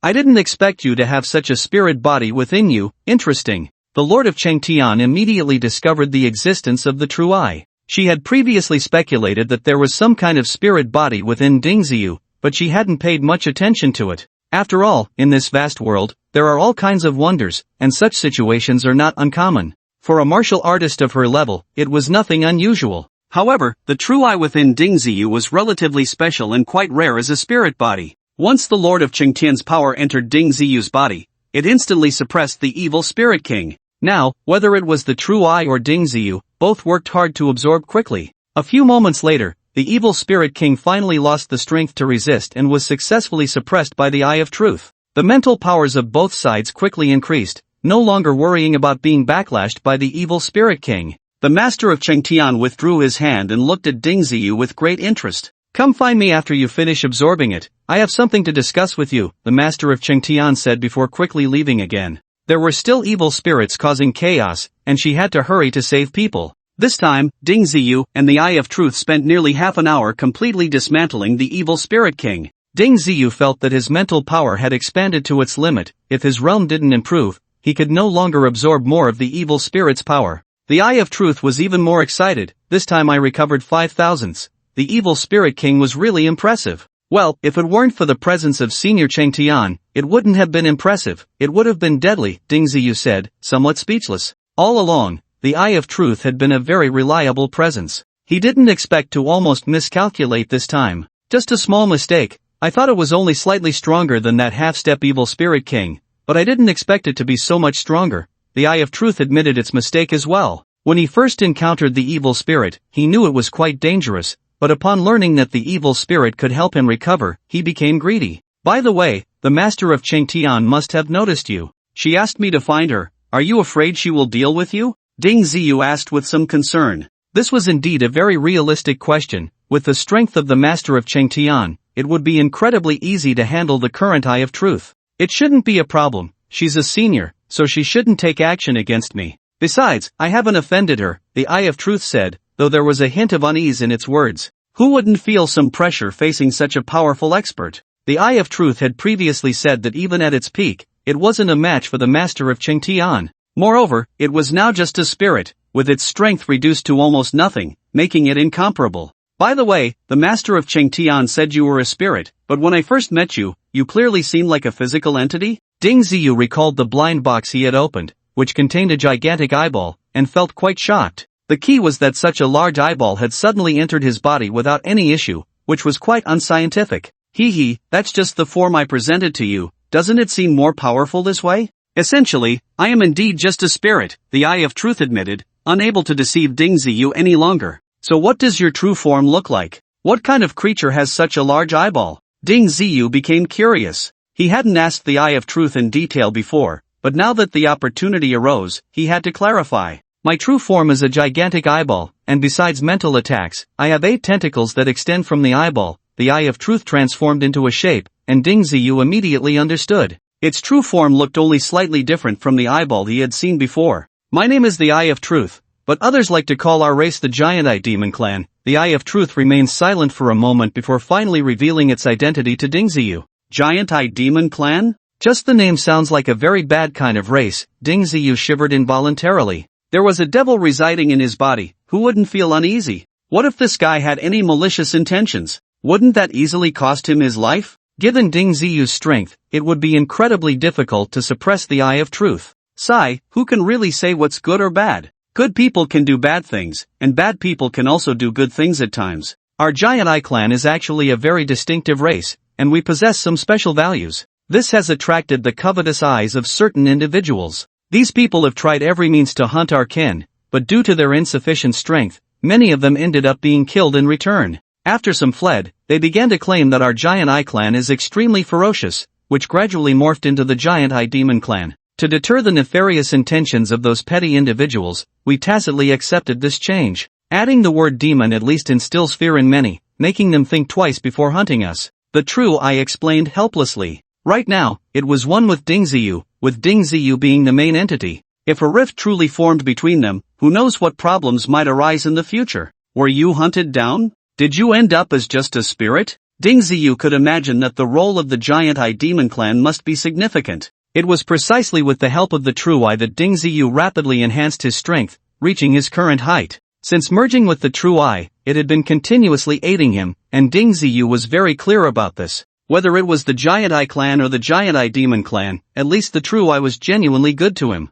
I didn't expect you to have such a spirit body within you. Interesting. The Lord of Chengtian immediately discovered the existence of the True Eye. She had previously speculated that there was some kind of spirit body within Ding Ziyu, but she hadn't paid much attention to it. After all, in this vast world, there are all kinds of wonders, and such situations are not uncommon. For a martial artist of her level, it was nothing unusual. However, the True Eye within Ding Ziyu was relatively special and quite rare as a spirit body. Once the Lord of Chengtian's power entered Ding Ziyu's body, it instantly suppressed the evil spirit king. Now, whether it was the True Eye or Ding Ziyu, both worked hard to absorb quickly. A few moments later, the evil spirit king finally lost the strength to resist and was successfully suppressed by the Eye of Truth. The mental powers of both sides quickly increased, no longer worrying about being backlashed by the evil spirit king. The master of Chengtian withdrew his hand and looked at Ding Ziyu with great interest. Come find me after you finish absorbing it. I have something to discuss with you, the master of Chengtian said before quickly leaving again. There were still evil spirits causing chaos, and she had to hurry to save people. This time, Ding Ziyu and the Eye of Truth spent nearly half an hour completely dismantling the evil spirit king. Ding Ziyu felt that his mental power had expanded to its limit. If his realm didn't improve, he could no longer absorb more of the evil spirit's power. The Eye of Truth was even more excited. This time I recovered 5,000s. The evil spirit king was really impressive. Well, if it weren't for the presence of Senior Chengtian, it wouldn't have been impressive. It would have been deadly, Ding Ziyu said, somewhat speechless. All along, the Eye of Truth had been a very reliable presence. He didn't expect to almost miscalculate this time. Just a small mistake. I thought it was only slightly stronger than that half-step evil spirit king, but I didn't expect it to be so much stronger. The Eye of Truth admitted its mistake as well. When he first encountered the evil spirit, he knew it was quite dangerous, but upon learning that the evil spirit could help him recover, he became greedy. By the way, the master of Changtian must have noticed you. She asked me to find her. Are you afraid she will deal with you? Ding Ziyu asked with some concern. This was indeed a very realistic question. With the strength of the master of Changtian, it would be incredibly easy to handle the current Eye of Truth. It shouldn't be a problem. She's a senior, so she shouldn't take action against me. Besides, I haven't offended her, the Eye of Truth said, though there was a hint of unease in its words. Who wouldn't feel some pressure facing such a powerful expert? The Eye of Truth had previously said that even at its peak, it wasn't a match for the master of Changtian. Moreover, it was now just a spirit, with its strength reduced to almost nothing, making it incomparable. By the way, the master of Changtian said you were a spirit, but when I first met you, you clearly seemed like a physical entity? Ding Ziyu recalled the blind box he had opened, which contained a gigantic eyeball, and felt quite shocked. The key was that such a large eyeball had suddenly entered his body without any issue, which was quite unscientific. That's just the form I presented to you. Doesn't it seem more powerful this way? Essentially, I am indeed just a spirit, the Eye of Truth admitted, unable to deceive Ding Ziyu any longer. So what does your true form look like? What kind of creature has such a large eyeball? Ding Ziyu became curious. He hadn't asked the Eye of Truth in detail before, but now that the opportunity arose, he had to clarify. My true form is a gigantic eyeball, and besides mental attacks, I have 8 tentacles that extend from the eyeball. The Eye of Truth transformed into a shape, and Ding Ziyu immediately understood. Its true form looked only slightly different from the eyeball he had seen before. My name is the Eye of Truth, but others like to call our race the Giant Eye Demon Clan. The Eye of Truth remained silent for a moment before finally revealing its identity to Ding Ziyu. Giant Eye Demon Clan? Just the name sounds like a very bad kind of race. Ding Ziyu shivered involuntarily. There was a devil residing in his body. Who wouldn't feel uneasy? What if this guy had any malicious intentions? Wouldn't that easily cost him his life? Given Ding Ziyu's strength, it would be incredibly difficult to suppress the Eye of Truth. Who can really say what's good or bad? Good people can do bad things, and bad people can also do good things at times. Our Giant Eye clan is actually a very distinctive race, and we possess some special values. This has attracted the covetous eyes of certain individuals. These people have tried every means to hunt our kin, but due to their insufficient strength, many of them ended up being killed in return. After some fled, they began to claim that our Giant Eye clan is extremely ferocious, which gradually morphed into the Giant Eye Demon Clan. To deter the nefarious intentions of those petty individuals, we tacitly accepted this change. Adding the word demon at least instills fear in many, making them think twice before hunting us. The true Eye explained helplessly. Right now, it was one with Ding Ziyu being the main entity. If a rift truly formed between them, who knows what problems might arise in the future? Were you hunted down? Did you end up as just a spirit? Ding Ziyu could imagine that the role of the Giant Eye Demon Clan must be significant. It was precisely with the help of the True Eye that Ding Ziyu rapidly enhanced his strength, reaching his current height. Since merging with the True Eye, it had been continuously aiding him, and Ding Ziyu was very clear about this. Whether it was the Giant Eye clan or the Giant Eye Demon Clan, at least the True Eye was genuinely good to him.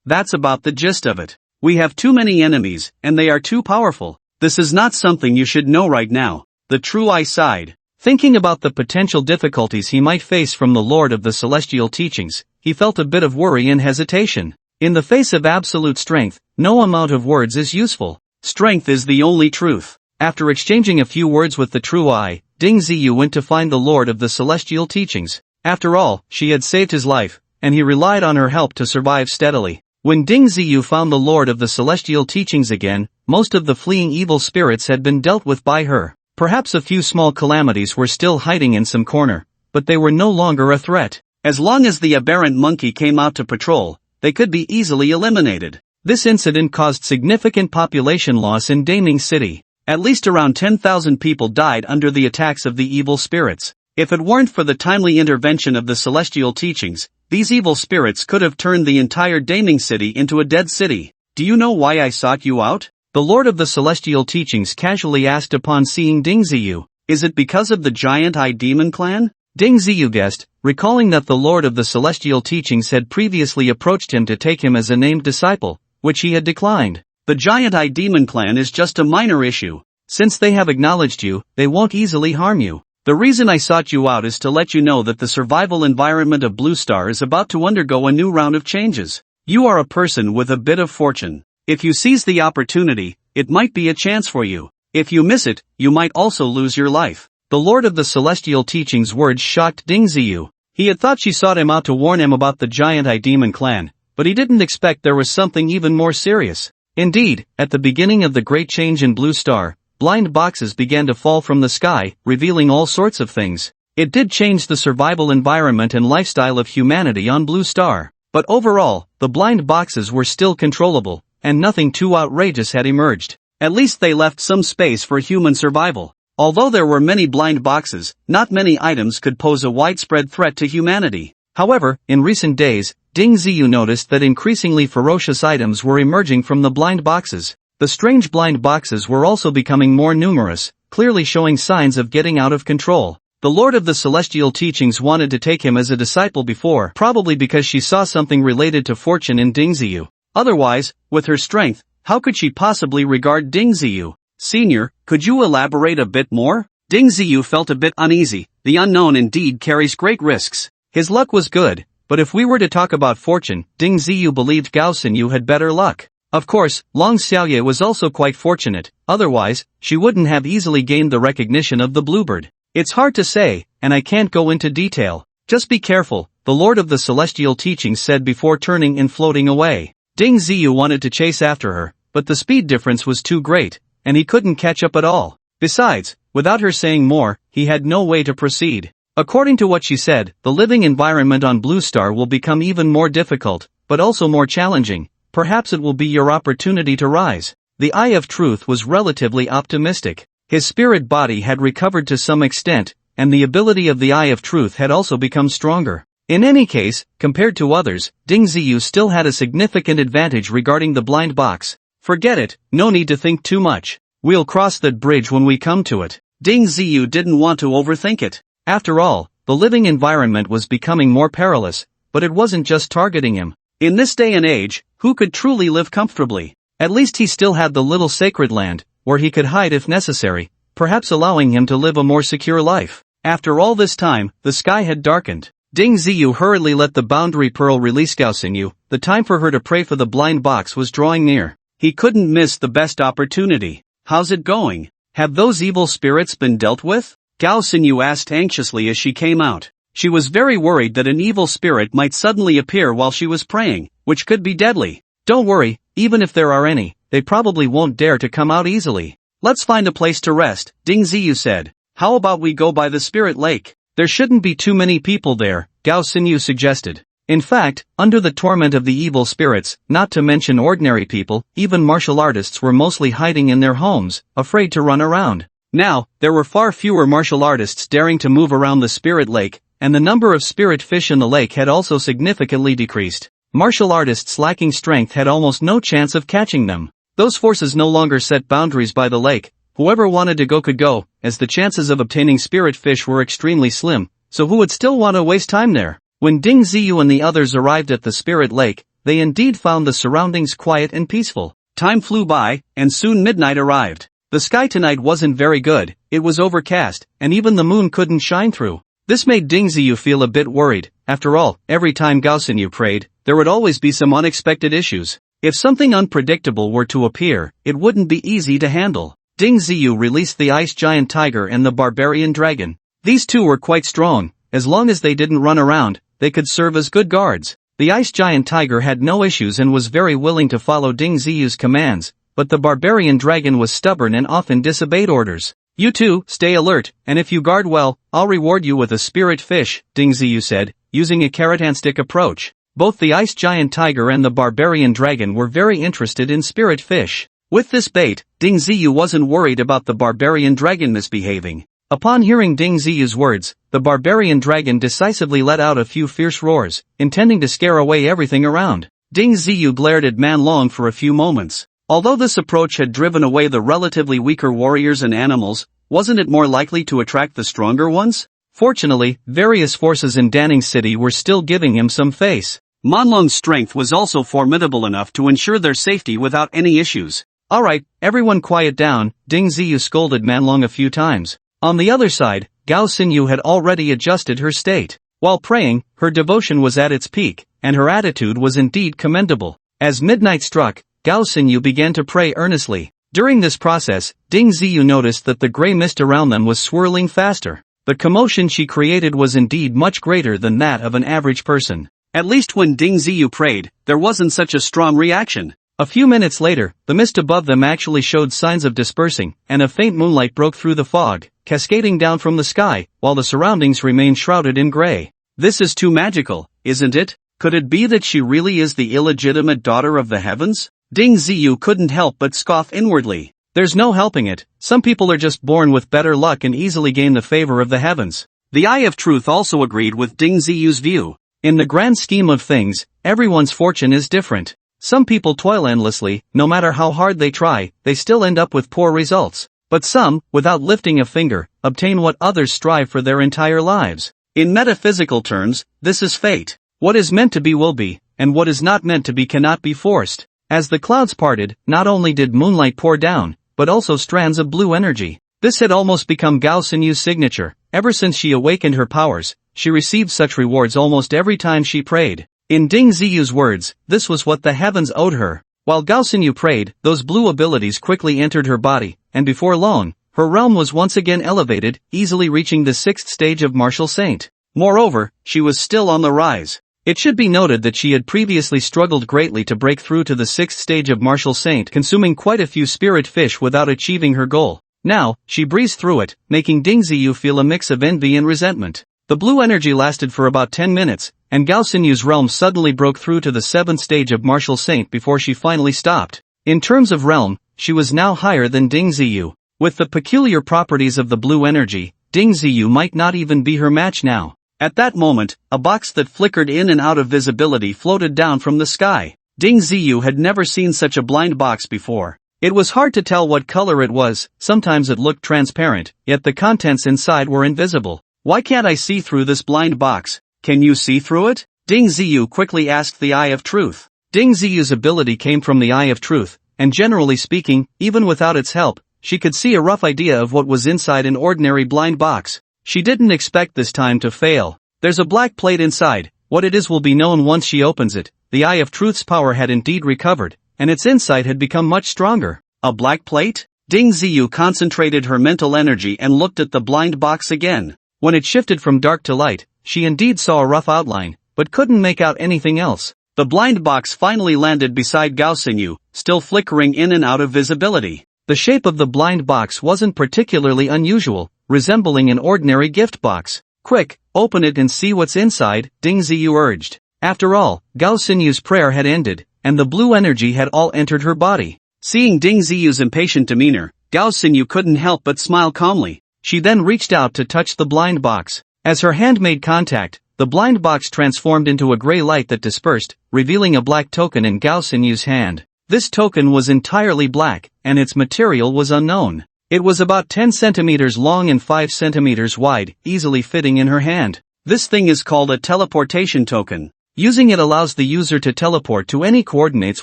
That's about the gist of it. We have too many enemies, and they are too powerful. This is not something you should know right now. The True Eye sighed. Thinking about the potential difficulties he might face from the Lord of the Celestial Teachings, he felt a bit of worry and hesitation. In the face of absolute strength, no amount of words is useful. Strength is the only truth. After exchanging a few words with the True Eye, Ding Ziyu went to find the Lord of the Celestial Teachings. After all, she had saved his life, and he relied on her help to survive steadily. When Ding Ziyu found the Lord of the Celestial Teachings again, most of the fleeing evil spirits had been dealt with by her. Perhaps a few small calamities were still hiding in some corner, but they were no longer a threat. As long as the aberrant monkey came out to patrol, they could be easily eliminated. This incident caused significant population loss in Daming City. At least around 10,000 people died under the attacks of the evil spirits. If it weren't for the timely intervention of the Celestial Teachings, these evil spirits could have turned the entire Daming City into a dead city. Do you know why I sought you out? The Lord of the Celestial Teachings casually asked upon seeing Ding Ziyu. Is it because of the Giant Eye Demon Clan? Ding Ziyu guessed, recalling that the Lord of the Celestial Teachings had previously approached him to take him as a named disciple, which he had declined. The Giant Eye Demon Clan is just a minor issue. Since they have acknowledged you, they won't easily harm you. The reason I sought you out is to let you know that the survival environment of Blue Star is about to undergo a new round of changes. You are a person with a bit of fortune. If you seize the opportunity, it might be a chance for you. If you miss it, you might also lose your life. The Lord of the Celestial Teaching's words shocked Ding Ziyu. He had thought she sought him out to warn him about the giant I-Demon clan, but he didn't expect there was something even more serious. Indeed, at the beginning of the Great Change in Blue Star, blind boxes began to fall from the sky, revealing all sorts of things. It did change the survival environment and lifestyle of humanity on Blue Star. But overall, the blind boxes were still controllable, and nothing too outrageous had emerged. At least they left some space for human survival. Although there were many blind boxes, not many items could pose a widespread threat to humanity. However, in recent days, Ding Ziyu noticed that increasingly ferocious items were emerging from the blind boxes. The strange blind boxes were also becoming more numerous, clearly showing signs of getting out of control. The Lord of the Celestial Teachings wanted to take him as a disciple before, probably because she saw something related to fortune in Ding Ziyu. Otherwise, with her strength, how could she possibly regard Ding Ziyu? Senior, could you elaborate a bit more? Ding Ziyu felt a bit uneasy. The unknown indeed carries great risks. His luck was good, but if we were to talk about fortune, Ding Ziyu believed Gao Xinyu had better luck. Of course, Long Xiaoye was also quite fortunate, otherwise, she wouldn't have easily gained the recognition of the Bluebird. It's hard to say, and I can't go into detail. Just be careful, the Lord of the Celestial Teachings said before turning and floating away. Ding Ziyu wanted to chase after her, but the speed difference was too great, and he couldn't catch up at all. Besides, without her saying more, he had no way to proceed. According to what she said, the living environment on Blue Star will become even more difficult, but also more challenging. Perhaps it will be your opportunity to rise. The Eye of Truth was relatively optimistic. His spirit body had recovered to some extent, and the ability of the Eye of Truth had also become stronger. In any case, compared to others, Ding Ziyu still had a significant advantage regarding the blind box. Forget it, no need to think too much. We'll cross that bridge when we come to it. Ding Ziyu didn't want to overthink it. After all, the living environment was becoming more perilous, but it wasn't just targeting him. In this day and age, who could truly live comfortably? At least he still had the little sacred land, where he could hide if necessary, perhaps allowing him to live a more secure life. After all this time, the sky had darkened. Ding Ziyu hurriedly let the boundary pearl release Gao Xinyu. The time for her to pray for the blind box was drawing near. He couldn't miss the best opportunity. How's it going? Have those evil spirits been dealt with? Gao Xinyu asked anxiously as she came out. She was very worried that an evil spirit might suddenly appear while she was praying, which could be deadly. Don't worry, even if there are any, they probably won't dare to come out easily. Let's find a place to rest, Ding Ziyu said. How about we go by the spirit lake? There shouldn't be too many people there, Gao Xinyu suggested. In fact, under the torment of the evil spirits, not to mention ordinary people, even martial artists were mostly hiding in their homes, afraid to run around. Now, there were far fewer martial artists daring to move around the spirit lake, and the number of spirit fish in the lake had also significantly decreased. Martial artists lacking strength had almost no chance of catching them. Those forces no longer set boundaries by the lake. Whoever wanted to go could go, as the chances of obtaining spirit fish were extremely slim, so who would still want to waste time there? When Ding Ziyu and the others arrived at the spirit lake, they indeed found the surroundings quiet and peaceful. Time flew by, and soon midnight arrived. The sky tonight wasn't very good, it was overcast, and even the moon couldn't shine through. This made Ding Ziyu feel a bit worried. After all, every time Gao Xinyu prayed, there would always be some unexpected issues. If something unpredictable were to appear, it wouldn't be easy to handle. Ding Ziyu released the ice giant tiger and the barbarian dragon. These two were quite strong. As long as they didn't run around, they could serve as good guards. The ice giant tiger had no issues and was very willing to follow Ding Ziyu's commands, but the barbarian dragon was stubborn and often disobeyed orders. You two, stay alert, and if you guard well, I'll reward you with a spirit fish, Ding Ziyu said, using a carrot and stick approach. Both the ice giant tiger and the barbarian dragon were very interested in spirit fish. With this bait, Ding Ziyu wasn't worried about the barbarian dragon misbehaving. Upon hearing Ding Ziyu's words, the barbarian dragon decisively let out a few fierce roars, intending to scare away everything around. Ding Ziyu glared at Manlong for a few moments. Although this approach had driven away the relatively weaker warriors and animals, wasn't it more likely to attract the stronger ones? Fortunately, various forces in Danning City were still giving him some face. Manlong's strength was also formidable enough to ensure their safety without any issues. Alright, everyone quiet down, Ding Ziyu scolded Manlong a few times. On the other side, Gao Xinyu had already adjusted her state. While praying, her devotion was at its peak, and her attitude was indeed commendable. As midnight struck, Gao Xinyu began to pray earnestly. During this process, Ding Ziyu noticed that the gray mist around them was swirling faster. The commotion she created was indeed much greater than that of an average person. At least when Ding Ziyu prayed, there wasn't such a strong reaction. A few minutes later, the mist above them actually showed signs of dispersing, and a faint moonlight broke through the fog, cascading down from the sky, while the surroundings remained shrouded in gray. This is too magical, isn't it? Could it be that she really is the illegitimate daughter of the heavens? Ding Ziyu couldn't help but scoff inwardly. There's no helping it, some people are just born with better luck and easily gain the favor of the heavens. The Eye of Truth also agreed with Ding Ziyu's view. In the grand scheme of things, everyone's fortune is different. Some people toil endlessly, no matter how hard they try, they still end up with poor results. But some, without lifting a finger, obtain what others strive for their entire lives. In metaphysical terms, this is fate. What is meant to be will be, and what is not meant to be cannot be forced. As the clouds parted, not only did moonlight pour down, but also strands of blue energy. This had almost become Gao Xinyu's signature. Ever since she awakened her powers, she received such rewards almost every time she prayed. In Ding Ziyu's words, this was what the heavens owed her. While Gao Xinyu prayed, those blue abilities quickly entered her body, and before long, her realm was once again elevated, easily reaching the 6th stage of martial saint. Moreover, she was still on the rise. It should be noted that she had previously struggled greatly to break through to the 6th stage of martial saint, consuming quite a few spirit fish without achieving her goal. Now, she breezed through it, making Ding Ziyu feel a mix of envy and resentment. The blue energy lasted for about 10 minutes, and Gao Xinyu's realm suddenly broke through to the 7th stage of martial saint before she finally stopped. In terms of realm, she was now higher than Ding Ziyu. With the peculiar properties of the blue energy, Ding Ziyu might not even be her match now. At that moment, a box that flickered in and out of visibility floated down from the sky. Ding Ziyu had never seen such a blind box before. It was hard to tell what color it was, sometimes it looked transparent, yet the contents inside were invisible. Why can't I see through this blind box? Can you see through it? Ding Ziyu quickly asked the Eye of Truth. Ding Ziyu's ability came from the Eye of Truth, and generally speaking, even without its help, she could see a rough idea of what was inside an ordinary blind box. She didn't expect this time to fail. There's a black plate inside. What it is will be known once she opens it. The Eye of Truth's power had indeed recovered, and its insight had become much stronger. A black plate? Ding Ziyu concentrated her mental energy and looked at the blind box again. When it shifted from dark to light, she indeed saw a rough outline, but couldn't make out anything else. The blind box finally landed beside Gao Xinyu, still flickering in and out of visibility. The shape of the blind box wasn't particularly unusual, resembling an ordinary gift box. Quick, open it and see what's inside, Ding Ziyu urged. After all, Gao Xinyu's prayer had ended, and the blue energy had all entered her body. Seeing Ding Ziyu's impatient demeanor, Gao Xinyu couldn't help but smile calmly. She then reached out to touch the blind box. As her hand made contact, the blind box transformed into a gray light that dispersed, revealing a black token in Gao Xinyu's hand. This token was entirely black, and its material was unknown. It was about 10 centimeters long and 5 centimeters wide, easily fitting in her hand. This thing is called a teleportation token. Using it allows the user to teleport to any coordinates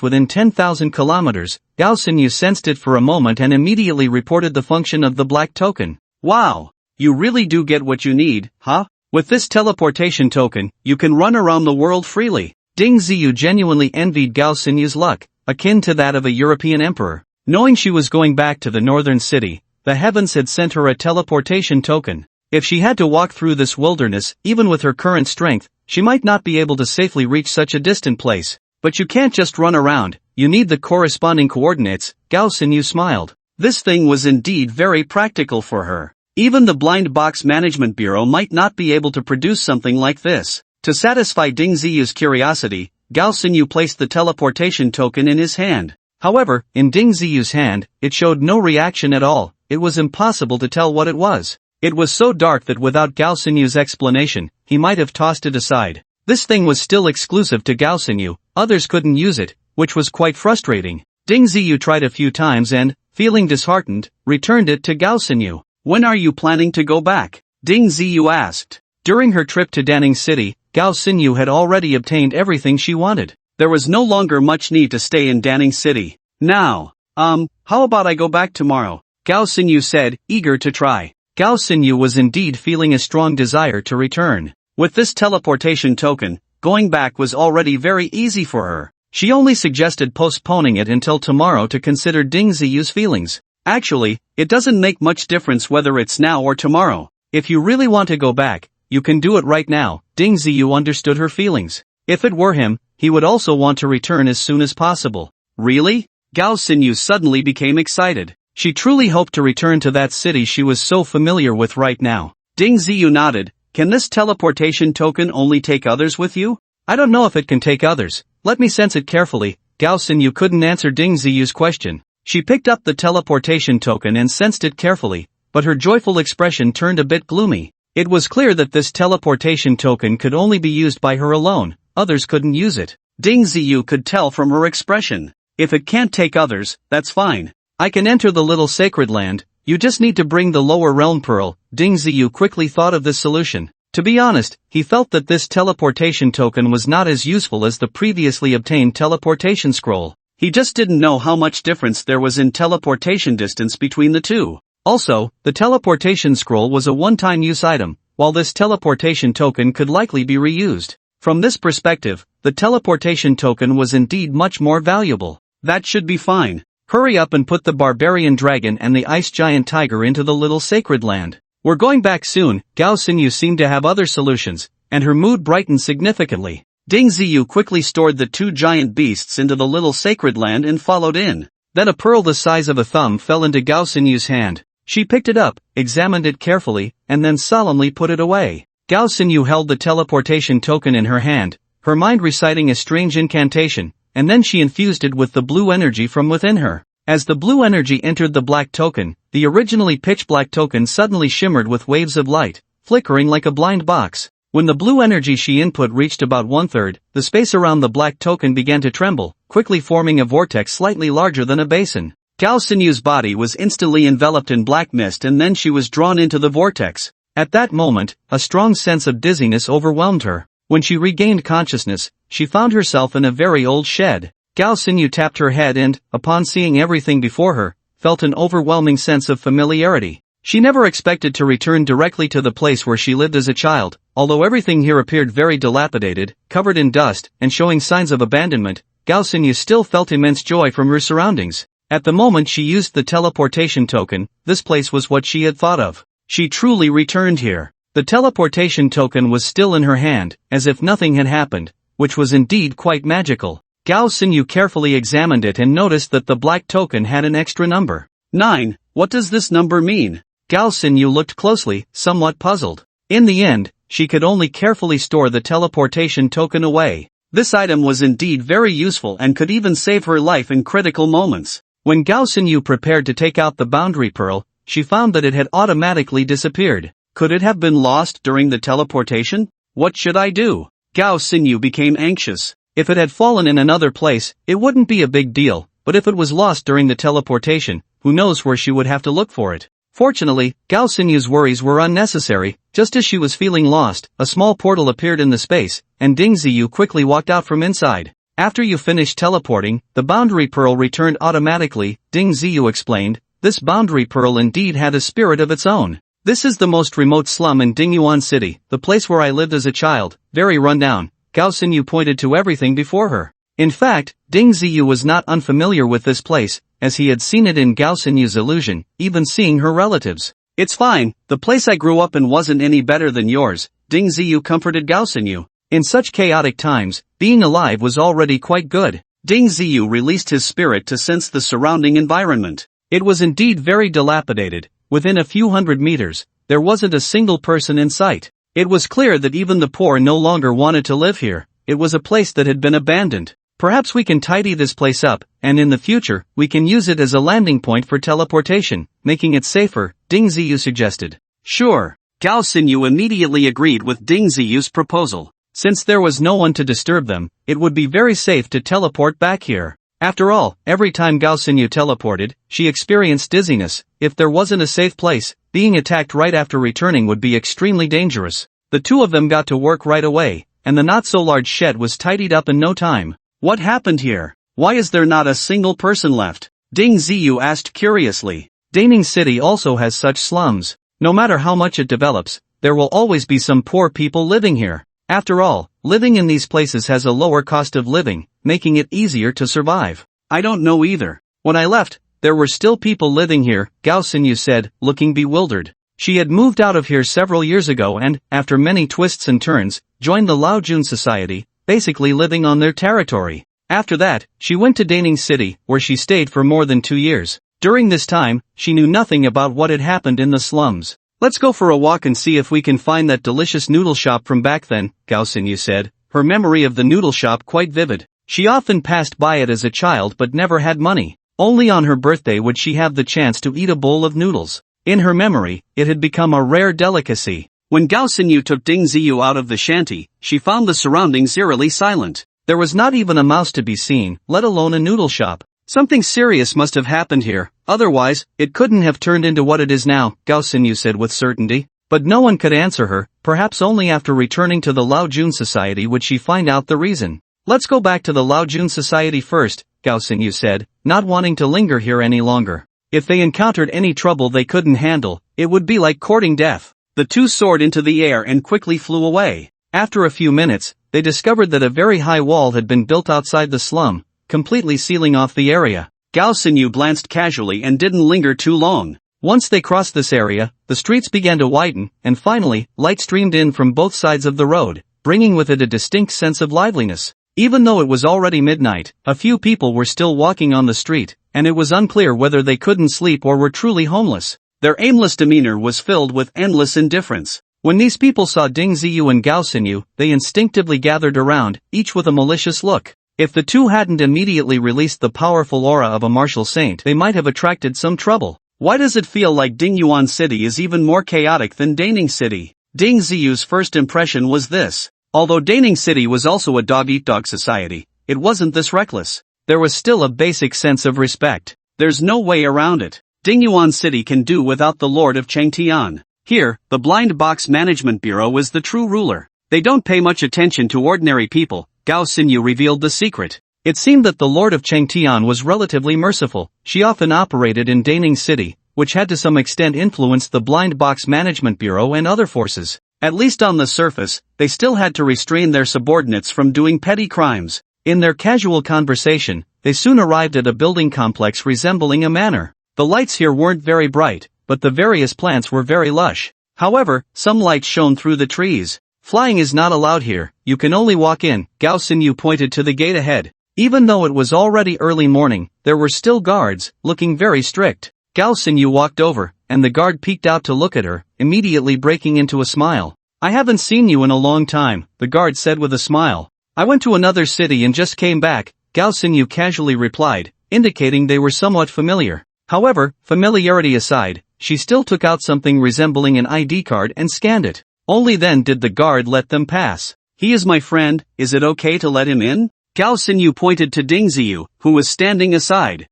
within 10,000 kilometers. Gao Xinyu sensed it for a moment and immediately reported the function of the black token. Wow! You really do get what you need, huh? With this teleportation token, you can run around the world freely. Ding Ziyu genuinely envied Gao Xinyu's luck, akin to that of a European emperor. Knowing she was going back to the northern city, the heavens had sent her a teleportation token. If she had to walk through this wilderness, even with her current strength, she might not be able to safely reach such a distant place. But you can't just run around, you need the corresponding coordinates. Gao Xinyu smiled. This thing was indeed very practical for her. Even the Blind Box Management Bureau might not be able to produce something like this. To satisfy Ding Ziyu's curiosity, Gao Xinyu placed the teleportation token in his hand. However, in Ding Ziyu's hand, it showed no reaction at all. It was impossible to tell what it was. It was so dark that without Gao Xinyu's explanation, he might have tossed it aside. This thing was still exclusive to Gao Xinyu, others couldn't use it, which was quite frustrating. Ding Ziyu tried a few times and, feeling disheartened, returned it to Gao Xinyu. When are you planning to go back? Ding Ziyu asked. During her trip to Danning City, Gao Xinyu had already obtained everything she wanted. There was no longer much need to stay in Danning City. Now, how about I go back tomorrow? Gao Xinyu said, eager to try. Gao Xinyu was indeed feeling a strong desire to return. With this teleportation token, going back was already very easy for her. She only suggested postponing it until tomorrow to consider Ding Ziyu's feelings. Actually, it doesn't make much difference whether it's now or tomorrow. If you really want to go back, you can do it right now. Ding Ziyu understood her feelings. If it were him, he would also want to return as soon as possible. Really? Gao Xinyu suddenly became excited. She truly hoped to return to that city she was so familiar with right now. Ding Ziyu nodded. Can this teleportation token only take others with you? I don't know if it can take others. Let me sense it carefully. Gao Xinyu couldn't answer Ding Ziyu's question. She picked up the teleportation token and sensed it carefully, but her joyful expression turned a bit gloomy. It was clear that this teleportation token could only be used by her alone, others couldn't use it. Ding Ziyu could tell from her expression. If it can't take others, that's fine. I can enter the little sacred land, you just need to bring the lower realm pearl. Ding Ziyu quickly thought of this solution. To be honest, he felt that this teleportation token was not as useful as the previously obtained teleportation scroll. He just didn't know how much difference there was in teleportation distance between the two. Also, the teleportation scroll was a one-time use item, while this teleportation token could likely be reused. From this perspective, the teleportation token was indeed much more valuable. That should be fine. Hurry up and put the barbarian dragon and the ice giant tiger into the little sacred land. We're going back soon. Gao Xinyu seemed to have other solutions, and her mood brightened significantly. Ding Ziyu quickly stored the two giant beasts into the little sacred land and followed in. Then a pearl the size of a thumb fell into Gao Xinyu's hand. She picked it up, examined it carefully, and then solemnly put it away. Gao Xinyu held the teleportation token in her hand, her mind reciting a strange incantation, and then she infused it with the blue energy from within her. As the blue energy entered the black token, the originally pitch-black token suddenly shimmered with waves of light, flickering like a blind box. When the blue energy she input reached about one-third, the space around the black token began to tremble, quickly forming a vortex slightly larger than a basin. Gao Xinyu's body was instantly enveloped in black mist and then she was drawn into the vortex. At that moment, a strong sense of dizziness overwhelmed her. When she regained consciousness, she found herself in a very old shed. Gao Xinyu tapped her head and, upon seeing everything before her, felt an overwhelming sense of familiarity. She never expected to return directly to the place where she lived as a child. Although everything here appeared very dilapidated, covered in dust, and showing signs of abandonment, Gao Xinyu still felt immense joy from her surroundings. At the moment she used the teleportation token, this place was what she had thought of. She truly returned here. The teleportation token was still in her hand, as if nothing had happened, which was indeed quite magical. Gao Xinyu carefully examined it and noticed that the black token had an extra number. 9. What does this number mean? Gao Xinyu looked closely, somewhat puzzled. In the end, she could only carefully store the teleportation token away. This item was indeed very useful and could even save her life in critical moments. When Gao Xinyu prepared to take out the boundary pearl, she found that it had automatically disappeared. Could it have been lost during the teleportation? What should I do? Gao Xinyu became anxious. If it had fallen in another place, it wouldn't be a big deal, but if it was lost during the teleportation, who knows where she would have to look for it. Fortunately, Gao Xinyu's worries were unnecessary. Just as she was feeling lost, a small portal appeared in the space, and Ding Ziyu quickly walked out from inside. After you finish teleporting, the boundary pearl returned automatically, Ding Ziyu explained. This boundary pearl indeed had a spirit of its own. This is the most remote slum in Dingyuan City, the place where I lived as a child, very rundown. Gao Xinyu pointed to everything before her. In fact, Ding Ziyu was not unfamiliar with this place, as he had seen it in Gao Xinyu's illusion, even seeing her relatives. It's fine, the place I grew up in wasn't any better than yours, Ding Ziyu comforted Gao Xinyu. In such chaotic times, being alive was already quite good. Ding Ziyu released his spirit to sense the surrounding environment. It was indeed very dilapidated. Within a few hundred meters, there wasn't a single person in sight. It was clear that even the poor no longer wanted to live here. It was a place that had been abandoned. Perhaps we can tidy this place up, and in the future, we can use it as a landing point for teleportation, making it safer, Ding Ziyu suggested. Sure. Gao Xinyu immediately agreed with Ding Ziyu's proposal. Since there was no one to disturb them, it would be very safe to teleport back here. After all, every time Gao Xinyu teleported, she experienced dizziness. If there wasn't a safe place, being attacked right after returning would be extremely dangerous. The two of them got to work right away, and the not-so-large shed was tidied up in no time. What happened here? Why is there not a single person left? Ding Ziyu asked curiously. Daning City also has such slums. No matter how much it develops, there will always be some poor people living here. After all, living in these places has a lower cost of living, making it easier to survive. I don't know either. When I left, there were still people living here, Gao Xinyu said, looking bewildered. She had moved out of here several years ago and, after many twists and turns, joined the Lao Jun Society, basically living on their territory. After that, she went to Daning City, where she stayed for more than 2 years. During this time, she knew nothing about what had happened in the slums. Let's go for a walk and see if we can find that delicious noodle shop from back then, Gao Xinyu said, her memory of the noodle shop quite vivid. She often passed by it as a child but never had money. Only on her birthday would she have the chance to eat a bowl of noodles. In her memory, it had become a rare delicacy. When Gao Xinyu took Ding Ziyu out of the shanty, she found the surroundings eerily silent. There was not even a mouse to be seen, let alone a noodle shop. Something serious must have happened here, otherwise, it couldn't have turned into what it is now, Gao Xinyu said with certainty. But no one could answer her, perhaps only after returning to the Lao Jun Society would she find out the reason. Let's go back to the Lao Jun Society first, Gao Xinyu said, not wanting to linger here any longer. If they encountered any trouble they couldn't handle, it would be like courting death. The two soared into the air and quickly flew away. After a few minutes, they discovered that a very high wall had been built outside the slum, completely sealing off the area. Gao Xinyu glanced casually and didn't linger too long. Once they crossed this area, the streets began to widen, and finally, light streamed in from both sides of the road, bringing with it a distinct sense of liveliness. Even though it was already midnight, a few people were still walking on the street, and it was unclear whether they couldn't sleep or were truly homeless. Their aimless demeanor was filled with endless indifference. When these people saw Ding Ziyu and Gao Xinyu, they instinctively gathered around, each with a malicious look. If the two hadn't immediately released the powerful aura of a martial saint, they might have attracted some trouble. Why does it feel like Dingyuan City is even more chaotic than Daning City? Ding Ziyu's first impression was this. Although Daning City was also a dog-eat-dog society, it wasn't this reckless. There was still a basic sense of respect. There's no way around it. Dingyuan City can do without the Lord of Changtian. Here, the Blind Box Management Bureau is the true ruler. They don't pay much attention to ordinary people, Gao Xinyu revealed the secret. It seemed that the Lord of Changtian was relatively merciful. She often operated in Daning City, which had to some extent influenced the Blind Box Management Bureau and other forces. At least on the surface, they still had to restrain their subordinates from doing petty crimes. In their casual conversation, they soon arrived at a building complex resembling a manor. The lights here weren't very bright, but the various plants were very lush. However, some light shone through the trees. Flying is not allowed here, you can only walk in, Gao Xinyu pointed to the gate ahead. Even though it was already early morning, there were still guards, looking very strict. Gao Xinyu walked over, and the guard peeked out to look at her, immediately breaking into a smile. I haven't seen you in a long time, the guard said with a smile. I went to another city and just came back, Gao Xinyu casually replied, indicating they were somewhat familiar. However, familiarity aside, she still took out something resembling an ID card and scanned it. Only then did the guard let them pass. He is my friend, is it okay to let him in? Gao Xinyu pointed to Ding Ziyu, who was standing aside.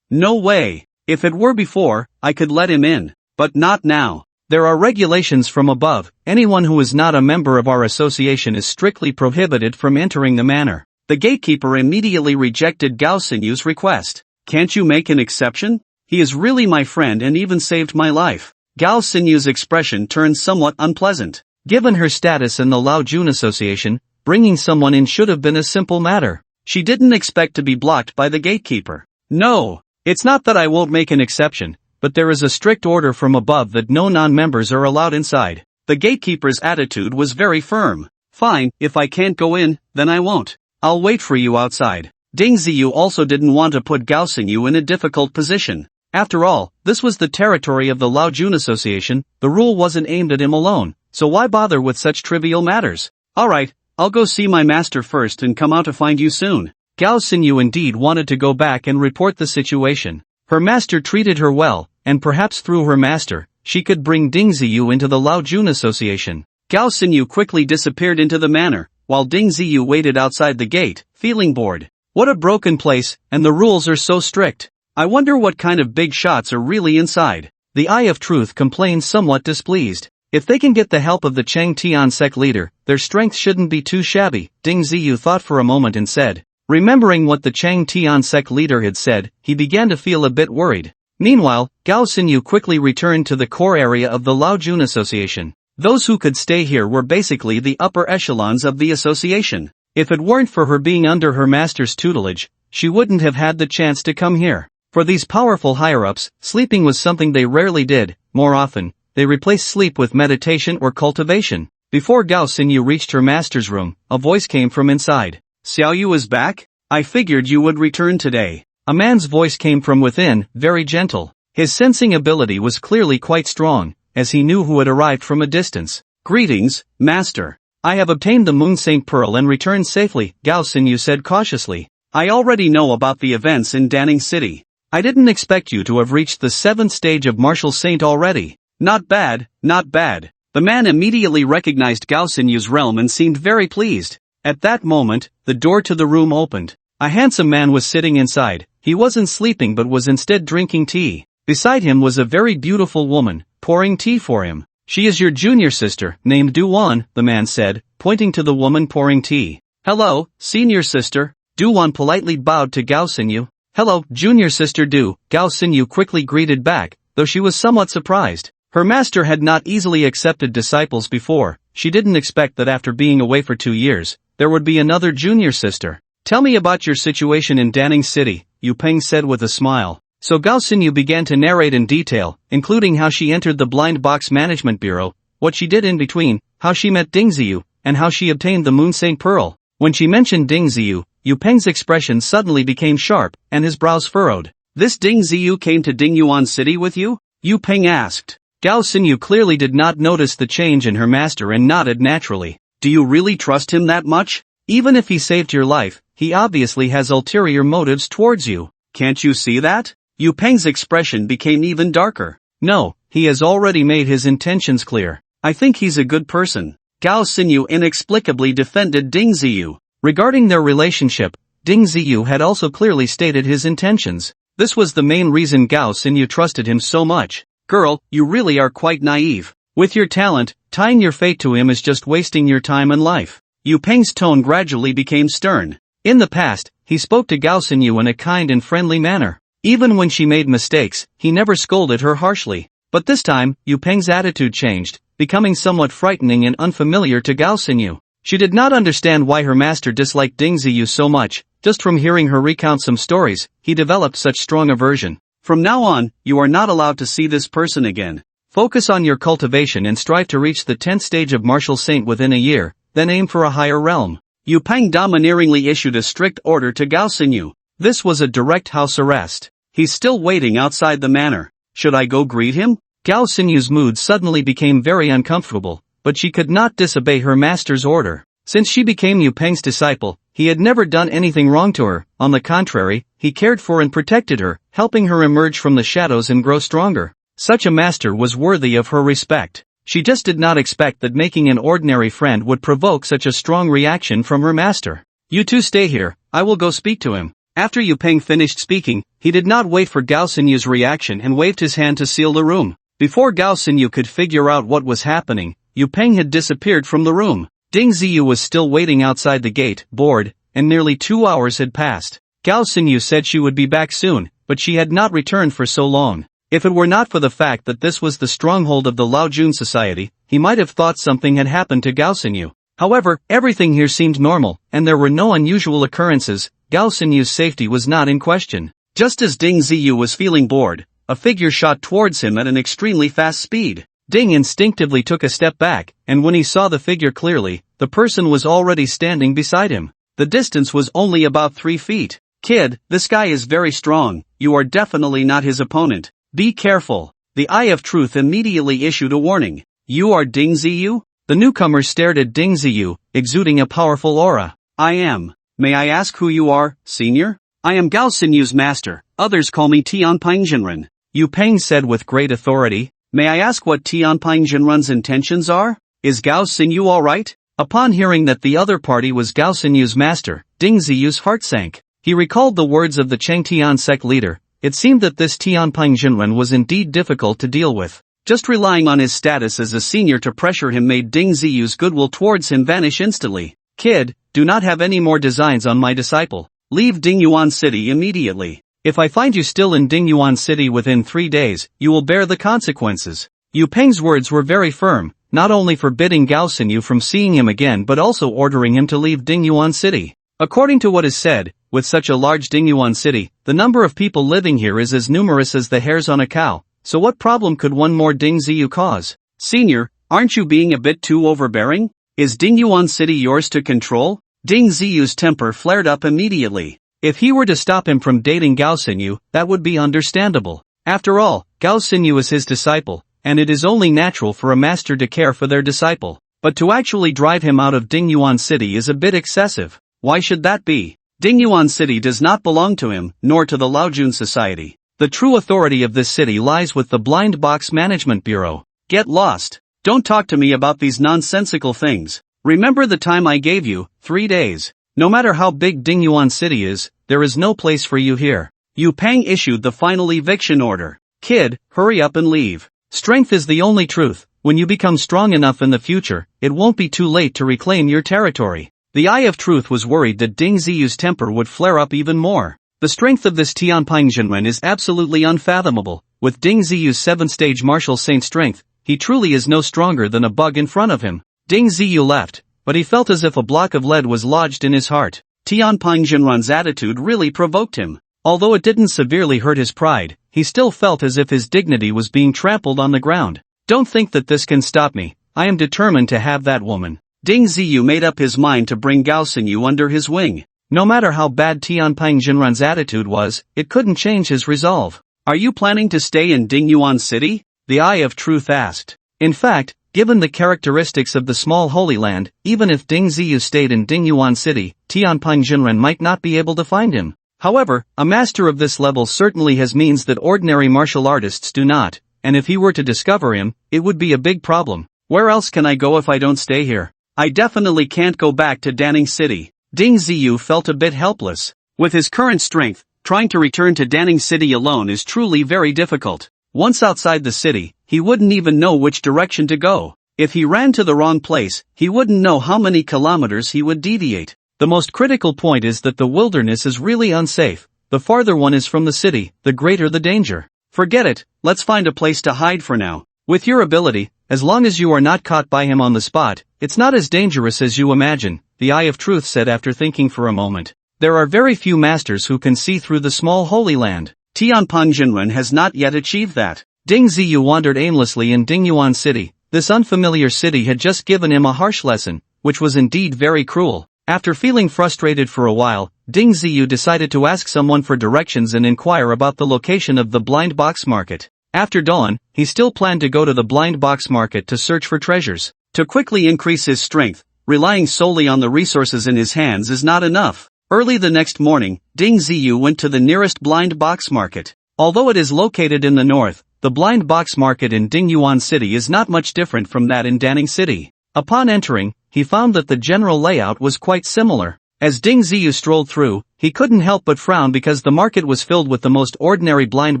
No way. If it were before, I could let him in, but not now. There are regulations from above. Anyone who is not a member of our association is strictly prohibited from entering the manor. The gatekeeper immediately rejected Gao Xinyu's request. Can't you make an exception? He is really my friend and even saved my life. Gao Xinyu's expression turned somewhat unpleasant. Given her status in the Lao Jun Association, bringing someone in should have been a simple matter. She didn't expect to be blocked by the gatekeeper. No. It's not that I won't make an exception, but there is a strict order from above that no non-members are allowed inside. The gatekeeper's attitude was very firm. Fine, if I can't go in, then I won't. I'll wait for you outside. Ding Ziyu also didn't want to put Gao Xinyu in a difficult position. After all, this was the territory of the Lao Jun Association, the rule wasn't aimed at him alone, so why bother with such trivial matters? Alright, I'll go see my master first and come out to find you soon. Gao Xinyu indeed wanted to go back and report the situation. Her master treated her well, and perhaps through her master, she could bring Ding Ziyu into the Lao Jun Association. Gao Xinyu quickly disappeared into the manor, while Ding Ziyu waited outside the gate, feeling bored. What a broken place, and the rules are so strict. I wonder what kind of big shots are really inside. The Eye of Truth complained somewhat displeased. If they can get the help of the Chang Tian sect leader, their strength shouldn't be too shabby. Ding Ziyu thought for a moment and said. Remembering what the Chang Tian sect leader had said, he began to feel a bit worried. Meanwhile, Gao Xinyu quickly returned to the core area of the Lao Jun Association. Those who could stay here were basically the upper echelons of the association. If it weren't for her being under her master's tutelage, she wouldn't have had the chance to come here. For these powerful higher-ups, sleeping was something they rarely did. More often, they replaced sleep with meditation or cultivation. Before Gao Xinyu reached her master's room, a voice came from inside. Xiao Yu is back? I figured you would return today. A man's voice came from within, very gentle. His sensing ability was clearly quite strong, as he knew who had arrived from a distance. Greetings, Master. I have obtained the Moon Saint Pearl and returned safely, Gao Xinyu said cautiously. I already know about the events in Danning City. I didn't expect you to have reached the 7th stage of Martial Saint already. Not bad, not bad. The man immediately recognized Gao Xinyu's realm and seemed very pleased. At that moment, the door to the room opened. A handsome man was sitting inside. He wasn't sleeping but was instead drinking tea. Beside him was a very beautiful woman, pouring tea for him. She is your junior sister, named Duan, the man said, pointing to the woman pouring tea. Hello, senior sister. Duan politely bowed to Gao Xinyu. Hello, junior sister Du, Gao Xinyu quickly greeted back, though she was somewhat surprised. Her master had not easily accepted disciples before. She didn't expect that after being away for 2 years, there would be another junior sister. Tell me about your situation in Danning City, Yu Peng said with a smile. So Gao Xinyu began to narrate in detail, including how she entered the Blind Box Management Bureau, what she did in between, how she met Ding Ziyu, and how she obtained the Moon Saint Pearl. When she mentioned Ding Ziyu, Yu Peng's expression suddenly became sharp, and his brows furrowed. This Ding Ziyu came to Dingyuan City with you? Yu Peng asked. Gao Xinyu clearly did not notice the change in her master and nodded naturally. Do you really trust him that much? Even if he saved your life, he obviously has ulterior motives towards you. Can't you see that? Yu Peng's expression became even darker. No, he has already made his intentions clear. I think he's a good person. Gao Xinyu inexplicably defended Ding Ziyu. Regarding their relationship, Ding Ziyu had also clearly stated his intentions. This was the main reason Gao Xinyu trusted him so much. Girl, you really are quite naive. With your talent, tying your fate to him is just wasting your time and life. Yu Peng's tone gradually became stern. In the past, he spoke to Gao Xinyu in a kind and friendly manner. Even when she made mistakes, he never scolded her harshly. But this time, Yu Peng's attitude changed, becoming somewhat frightening and unfamiliar to Gao Xinyu. She did not understand why her master disliked Ding Ziyu so much. Just from hearing her recount some stories, he developed such strong aversion. From now on, you are not allowed to see this person again. Focus on your cultivation and strive to reach the 10th stage of Martial Saint within a year, then aim for a higher realm. Yu Peng domineeringly issued a strict order to Gao Xinyu. This was a direct house arrest. He's still waiting outside the manor. Should I go greet him? Gao Xinyu's mood suddenly became very uncomfortable, but she could not disobey her master's order. Since she became Yu Peng's disciple, he had never done anything wrong to her. On the contrary, he cared for and protected her, helping her emerge from the shadows and grow stronger. Such a master was worthy of her respect. She just did not expect that making an ordinary friend would provoke such a strong reaction from her master. You two stay here, I will go speak to him. After Yu Peng finished speaking, he did not wait for Gao Xinyu's reaction and waved his hand to seal the room. Before Gao Xinyu could figure out what was happening, Yu Peng had disappeared from the room. Ding Ziyu was still waiting outside the gate, bored, and nearly 2 hours had passed. Gao Xinyu said she would be back soon, but she had not returned for so long. If it were not for the fact that this was the stronghold of the Lao Jun society, he might have thought something had happened to Gao Xinyu. However, everything here seemed normal, and there were no unusual occurrences. Gao Xinyu's safety was not in question. Just as Ding Ziyu was feeling bored, a figure shot towards him at an extremely fast speed. Ding instinctively took a step back, and when he saw the figure clearly, the person was already standing beside him. The distance was only about 3 feet. Kid, this guy is very strong. You are definitely not his opponent. Be careful. The Eye of Truth immediately issued a warning. You are Ding Ziyu? The newcomer stared at Ding Ziyu, exuding a powerful aura. I am. May I ask who you are, senior? I am Gao Xinyu's master. Others call me Tianping Jinren. Yu Peng said with great authority. May I ask what Tianping Jinren's intentions are? Is Gao Xinyu alright? Upon hearing that the other party was Gao Xinyu's master, Ding Ziyu's heart sank. He recalled the words of the Chengtian sect leader. It seemed that this Tianping Jinren was indeed difficult to deal with. Just relying on his status as a senior to pressure him made Ding Ziyu's goodwill towards him vanish instantly. Kid, do not have any more designs on my disciple. Leave Dingyuan City immediately. If I find you still in Dingyuan City within 3 days, you will bear the consequences. Yu Peng's words were very firm. not only forbidding Gao Xinyu from seeing him again but also ordering him to leave Dingyuan City. According to what is said, with such a large Dingyuan City, the number of people living here is as numerous as the hairs on a cow, so what problem could one more Ding Ziyu cause? Senior, aren't you being a bit too overbearing? Is Dingyuan City yours to control? Ding Ziyu's temper flared up immediately. If he were to stop him from dating Gao Xinyu, that would be understandable. After all, Gao Xinyu is his disciple, and it is only natural for a master to care for their disciple. But to actually drive him out of Dingyuan City is a bit excessive. Why should that be? Dingyuan City does not belong to him, nor to the Laojun Society. The true authority of this city lies with the Blind Box Management Bureau. Get lost. Don't talk to me about these nonsensical things. Remember the time I gave you, 3 days. No matter how big Dingyuan City is, there is no place for you here. Yu Peng issued the final eviction order. Kid, hurry up and leave. Strength is the only truth. When you become strong enough in the future, it won't be too late to reclaim your territory. The Eye of Truth was worried that Ding Ziyu's temper would flare up even more. The strength of this Tianping Jinren is absolutely unfathomable. With Ding Ziyu's 7th-stage martial saint strength, he truly is no stronger than a bug in front of him. Ding Ziyu left, but he felt as if a block of lead was lodged in his heart. Tianping Jinren's attitude really provoked him. Although it didn't severely hurt his pride, he still felt as if his dignity was being trampled on the ground. Don't think that this can stop me. I am determined to have that woman. Ding Ziyu made up his mind to bring Gao Xinyu under his wing. No matter how bad Tianping Jinren's attitude was, it couldn't change his resolve. Are you planning to stay in Dingyuan City? The Eye of Truth asked. In fact, given the characteristics of the small Holy Land, even if Ding Ziyu stayed in Dingyuan City, Tianping Jinren might not be able to find him. However, a master of this level certainly has means that ordinary martial artists do not, and if he were to discover him, it would be a big problem. Where else can I go if I don't stay here? I definitely can't go back to Danning City. Ding Ziyu felt a bit helpless. With his current strength, trying to return to Danning City alone is truly very difficult. Once outside the city, he wouldn't even know which direction to go. If he ran to the wrong place, he wouldn't know how many kilometers he would deviate. The most critical point is that the wilderness is really unsafe. The farther one is from the city, the greater the danger. Forget it, let's find a place to hide for now. With your ability, as long as you are not caught by him on the spot, it's not as dangerous as you imagine, the Eye of Truth said after thinking for a moment. There are very few masters who can see through the small Holy Land. Tianping Jinren has not yet achieved that. Ding Ziyu wandered aimlessly in Dingyuan City. This unfamiliar city had just given him a harsh lesson, which was indeed very cruel. After feeling frustrated for a while, Ding Ziyu decided to ask someone for directions and inquire about the location of the blind box market. After dawn, he still planned to go to the blind box market to search for treasures. To quickly increase his strength, relying solely on the resources in his hands is not enough. Early the next morning, Ding Ziyu went to the nearest blind box market. Although it is located in the north, the blind box market in Dingyuan City is not much different from that in Danning City. Upon entering, he found that the general layout was quite similar. As Ding Ziyu strolled through, he couldn't help but frown because the market was filled with the most ordinary blind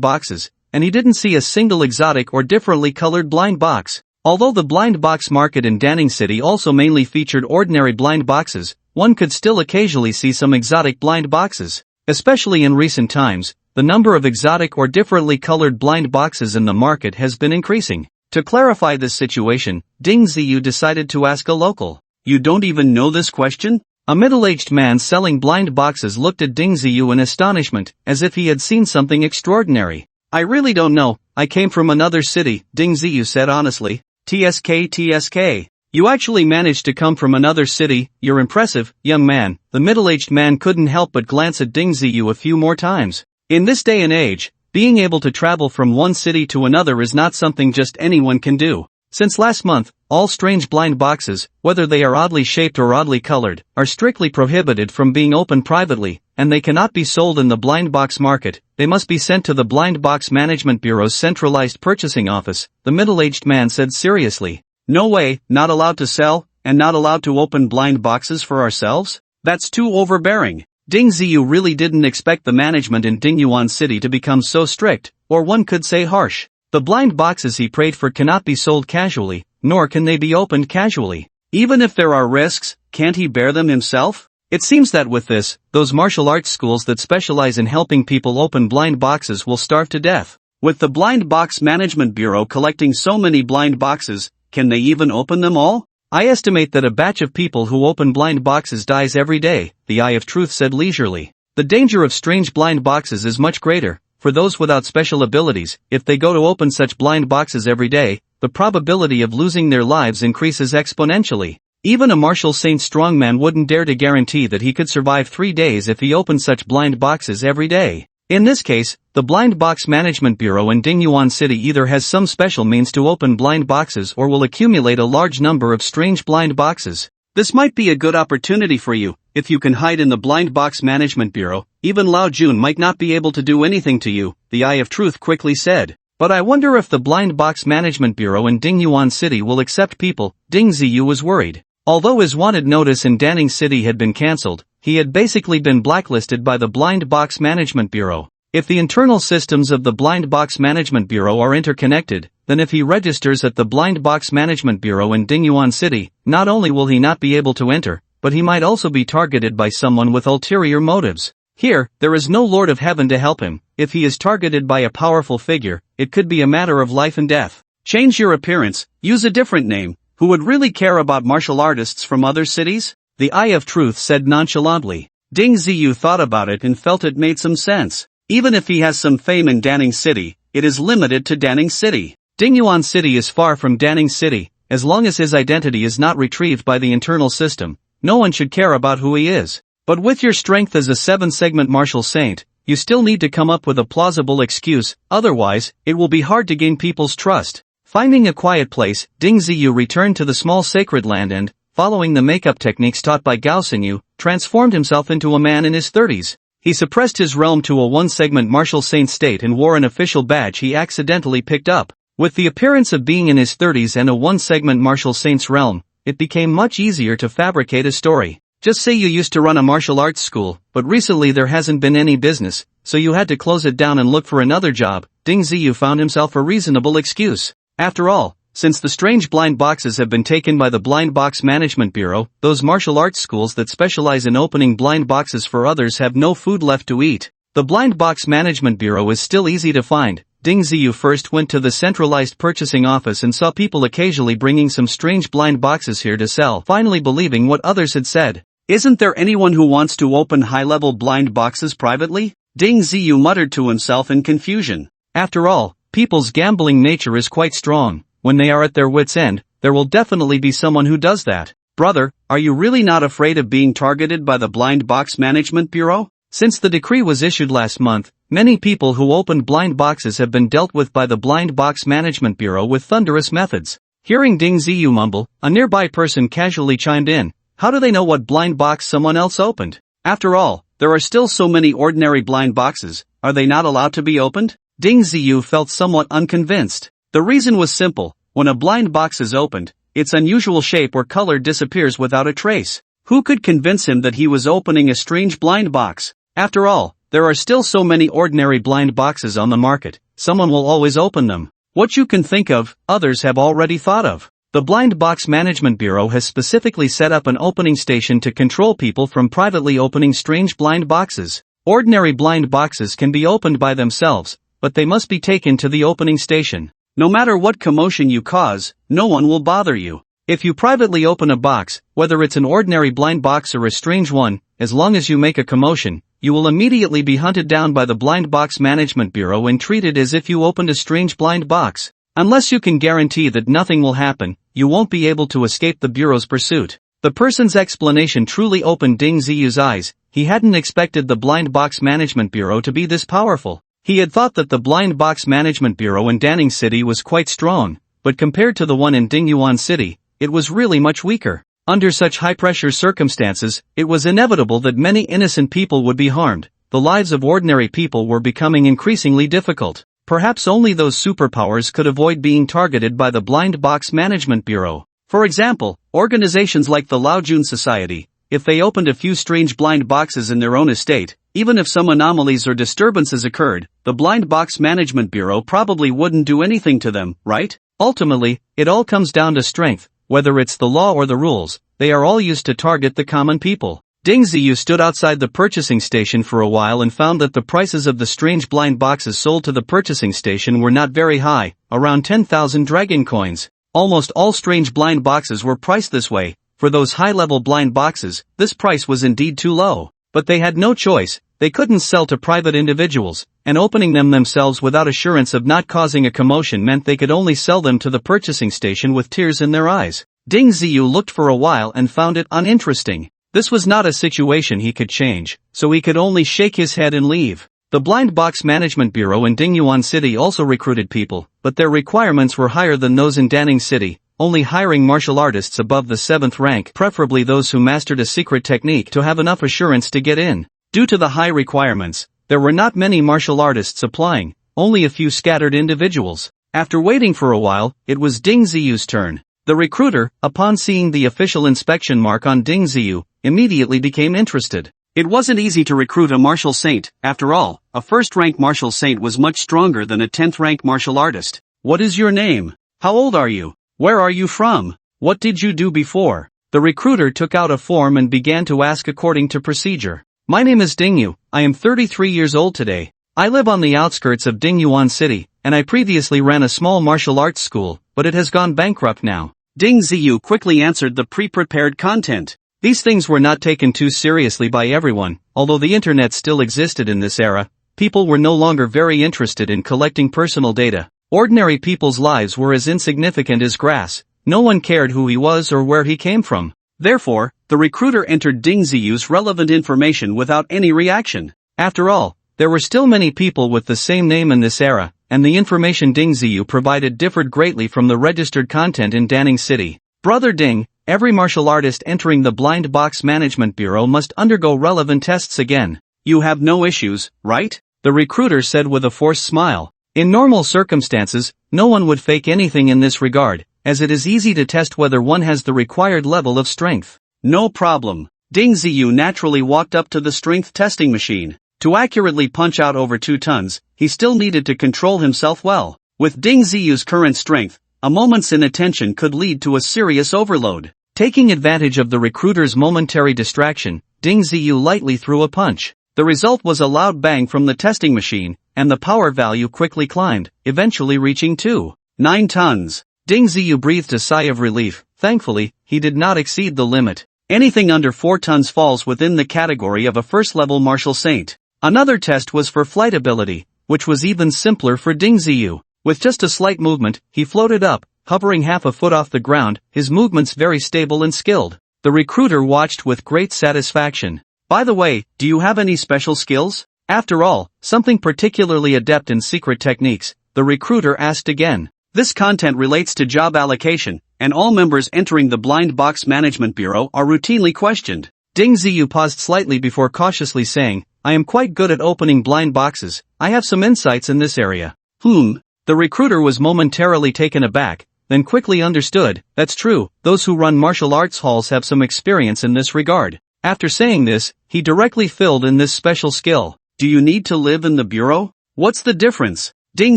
boxes, and he didn't see a single exotic or differently colored blind box. Although the blind box market in Danning City also mainly featured ordinary blind boxes, one could still occasionally see some exotic blind boxes. Especially in recent times, the number of exotic or differently colored blind boxes in the market has been increasing. To clarify this situation, Ding Ziyu decided to ask a local. You don't even know this question? A middle-aged man selling blind boxes looked at Ding Ziyu in astonishment, as if he had seen something extraordinary. I really don't know, I came from another city, Ding Ziyu said honestly. TSK. You actually managed to come from another city, you're impressive, young man. The middle-aged man couldn't help but glance at Ding Ziyu a few more times. In this day and age, being able to travel from one city to another is not something just anyone can do. Since last month, all strange blind boxes, whether they are oddly shaped or oddly colored, are strictly prohibited from being opened privately, and they cannot be sold in the blind box market. They must be sent to the Blind Box Management Bureau's centralized purchasing office, the middle-aged man said seriously. No way, not allowed to sell, and not allowed to open blind boxes for ourselves? That's too overbearing. Ding Ziyu really didn't expect the management in Dingyuan City to become so strict, or one could say harsh. The blind boxes he prayed for cannot be sold casually, nor can they be opened casually. Even if there are risks, can't he bear them himself? It seems that with this, those martial arts schools that specialize in helping people open blind boxes will starve to death. With the Blind Box Management Bureau collecting so many blind boxes, Can they even open them all? I estimate that a batch of people who open blind boxes dies every day, the Eye of Truth said leisurely. The danger of strange blind boxes is much greater. For those without special abilities, if they go to open such blind boxes every day, the probability of losing their lives increases exponentially. Even a martial saint strongman wouldn't dare to guarantee that he could survive 3 days if he opened such blind boxes every day. In this case, the Blind Box Management Bureau in Dingyuan City either has some special means to open blind boxes or will accumulate a large number of strange blind boxes. This might be a good opportunity for you. If you can hide in the Blind Box Management Bureau, even Lao Jun might not be able to do anything to you, the Eye of Truth quickly said. But I wonder if the Blind Box Management Bureau in Dingyuan City will accept people. Ding Ziyu was worried. Although his wanted notice in Danning City had been cancelled, he had basically been blacklisted by the Blind Box Management Bureau. If the internal systems of the Blind Box Management Bureau are interconnected, then if he registers at the Blind Box Management Bureau in Dingyuan City, not only will he not be able to enter, but he might also be targeted by someone with ulterior motives. Here, there is no Lord of Heaven to help him. If he is targeted by a powerful figure, it could be a matter of life and death. Change your appearance, use a different name. Who would really care about martial artists from other cities? The Eye of Truth said nonchalantly. Ding Ziyu thought about it and felt it made some sense. Even if he has some fame in Danning City, it is limited to Danning City. Dingyuan City is far from Danning City. As long as his identity is not retrieved by the internal system, no one should care about who he is. But with your strength as a 7-segment martial saint, you still need to come up with a plausible excuse, otherwise, it will be hard to gain people's trust. Finding a quiet place, Ding Ziyu returned to the small sacred land and, following the makeup techniques taught by Gao Xingyu, transformed himself into a man in his 30s. He suppressed his realm to a 1-segment martial saint state and wore an official badge he accidentally picked up. With the appearance of being in his 30s and a 1-segment martial saint's realm, it became much easier to fabricate a story. Just say you used to run a martial arts school, but recently there hasn't been any business, so you had to close it down and look for another job. Ding Ziyu found himself a reasonable excuse. After all, since the strange blind boxes have been taken by the Blind Box Management Bureau, those martial arts schools that specialize in opening blind boxes for others have no food left to eat. The Blind Box Management Bureau is still easy to find. Ding Ziyu first went to the centralized purchasing office and saw people occasionally bringing some strange blind boxes here to sell, finally believing what others had said. Isn't there anyone who wants to open high-level blind boxes privately? Ding Ziyu muttered to himself in confusion. After all, people's gambling nature is quite strong. When they are at their wits' end, there will definitely be someone who does that. Brother, are you really not afraid of being targeted by the Blind Box Management Bureau? Since the decree was issued last month, many people who opened blind boxes have been dealt with by the Blind Box Management Bureau with thunderous methods. Hearing Ding Ziyu mumble, a nearby person casually chimed in. How do they know what blind box someone else opened? After all, there are still so many ordinary blind boxes, are they not allowed to be opened? Ding Ziyu felt somewhat unconvinced. The reason was simple. When a blind box is opened, its unusual shape or color disappears without a trace. Who could convince him that he was opening a strange blind box? After all, there are still so many ordinary blind boxes on the market, someone will always open them. What you can think of, others have already thought of. The Blind Box Management Bureau has specifically set up an opening station to control people from privately opening strange blind boxes. Ordinary blind boxes can be opened by themselves, but they must be taken to the opening station. No matter what commotion you cause, no one will bother you. If you privately open a box, whether it's an ordinary blind box or a strange one, as long as you make a commotion, you will immediately be hunted down by the Blind Box Management Bureau and treated as if you opened a strange blind box. Unless you can guarantee that nothing will happen, you won't be able to escape the Bureau's pursuit. The person's explanation truly opened Ding Ziyu's eyes. He hadn't expected the Blind Box Management Bureau to be this powerful. He had thought that the Blind Box Management Bureau in Danning City was quite strong, but compared to the one in Dingyuan City, it was really much weaker. Under such high-pressure circumstances, it was inevitable that many innocent people would be harmed. The lives of ordinary people were becoming increasingly difficult. Perhaps only those superpowers could avoid being targeted by the Blind Box Management Bureau. For example, organizations like the Laojun Society, if they opened a few strange blind boxes in their own estate, even if some anomalies or disturbances occurred, the Blind Box Management Bureau probably wouldn't do anything to them, right? Ultimately, it all comes down to strength. Whether it's the law or the rules, they are all used to target the common people. Ding Ziyu stood outside the purchasing station for a while and found that the prices of the strange blind boxes sold to the purchasing station were not very high, around 10,000 dragon coins. Almost all strange blind boxes were priced this way. For those high-level blind boxes, this price was indeed too low. But they had no choice. They couldn't sell to private individuals, and opening them themselves without assurance of not causing a commotion meant they could only sell them to the purchasing station with tears in their eyes. Ding Ziyu looked for a while and found it uninteresting. This was not a situation he could change, so he could only shake his head and leave. The Blind Box Management Bureau in Dingyuan City also recruited people, but their requirements were higher than those in Danning City, only hiring martial artists above the 7th rank, preferably those who mastered a secret technique to have enough assurance to get in. Due to the high requirements, there were not many martial artists applying, only a few scattered individuals. After waiting for a while, it was Ding Ziyu's turn. The recruiter, upon seeing the official inspection mark on Ding Ziyu, immediately became interested. It wasn't easy to recruit a martial saint. After all, a first-rank martial saint was much stronger than a 10th-rank martial artist. What is your name? How old are you? Where are you from? What did you do before? The recruiter took out a form and began to ask according to procedure. My name is Dingyu, I am 33 years old today. I live on the outskirts of Dingyuan City, and I previously ran a small martial arts school, but it has gone bankrupt now. Ding Ziyu quickly answered the pre-prepared content. These things were not taken too seriously by everyone. Although the internet still existed in this era, people were no longer very interested in collecting personal data. Ordinary people's lives were as insignificant as grass. No one cared who he was or where he came from. Therefore, the recruiter entered Ding Ziyu's relevant information without any reaction. After all, there were still many people with the same name in this era, and the information Ding Ziyu provided differed greatly from the registered content in Danning City. Brother Ding, every martial artist entering the Blind Box Management Bureau must undergo relevant tests again. You have no issues, right? The recruiter said with a forced smile. In normal circumstances, no one would fake anything in this regard, as it is easy to test whether one has the required level of strength. No problem. Ding Ziyu naturally walked up to the strength testing machine. To accurately punch out over 2 tons, he still needed to control himself well. With Ding Ziyu's current strength, a moment's inattention could lead to a serious overload. Taking advantage of the recruiter's momentary distraction, Ding Ziyu lightly threw a punch. The result was a loud bang from the testing machine, and the power value quickly climbed, eventually reaching 2.9 tons. Ding Ziyu breathed a sigh of relief. Thankfully, he did not exceed the limit. Anything under 4 tons falls within the category of a first-level martial saint. Another test was for flight ability, which was even simpler for Ding Ziyu. With just a slight movement, he floated up, hovering half a foot off the ground, his movements very stable and skilled. The recruiter watched with great satisfaction. By the way, do you have any special skills? After all, something particularly adept in secret techniques, the recruiter asked again. This content relates to job allocation, and all members entering the Blind Box Management Bureau are routinely questioned. Ding Ziyu paused slightly before cautiously saying, I am quite good at opening blind boxes. I have some insights in this area. The recruiter was momentarily taken aback, then quickly understood. That's true, those who run martial arts halls have some experience in this regard. After saying this, he directly filled in this special skill. Do you need to live in the bureau? What's the difference? Ding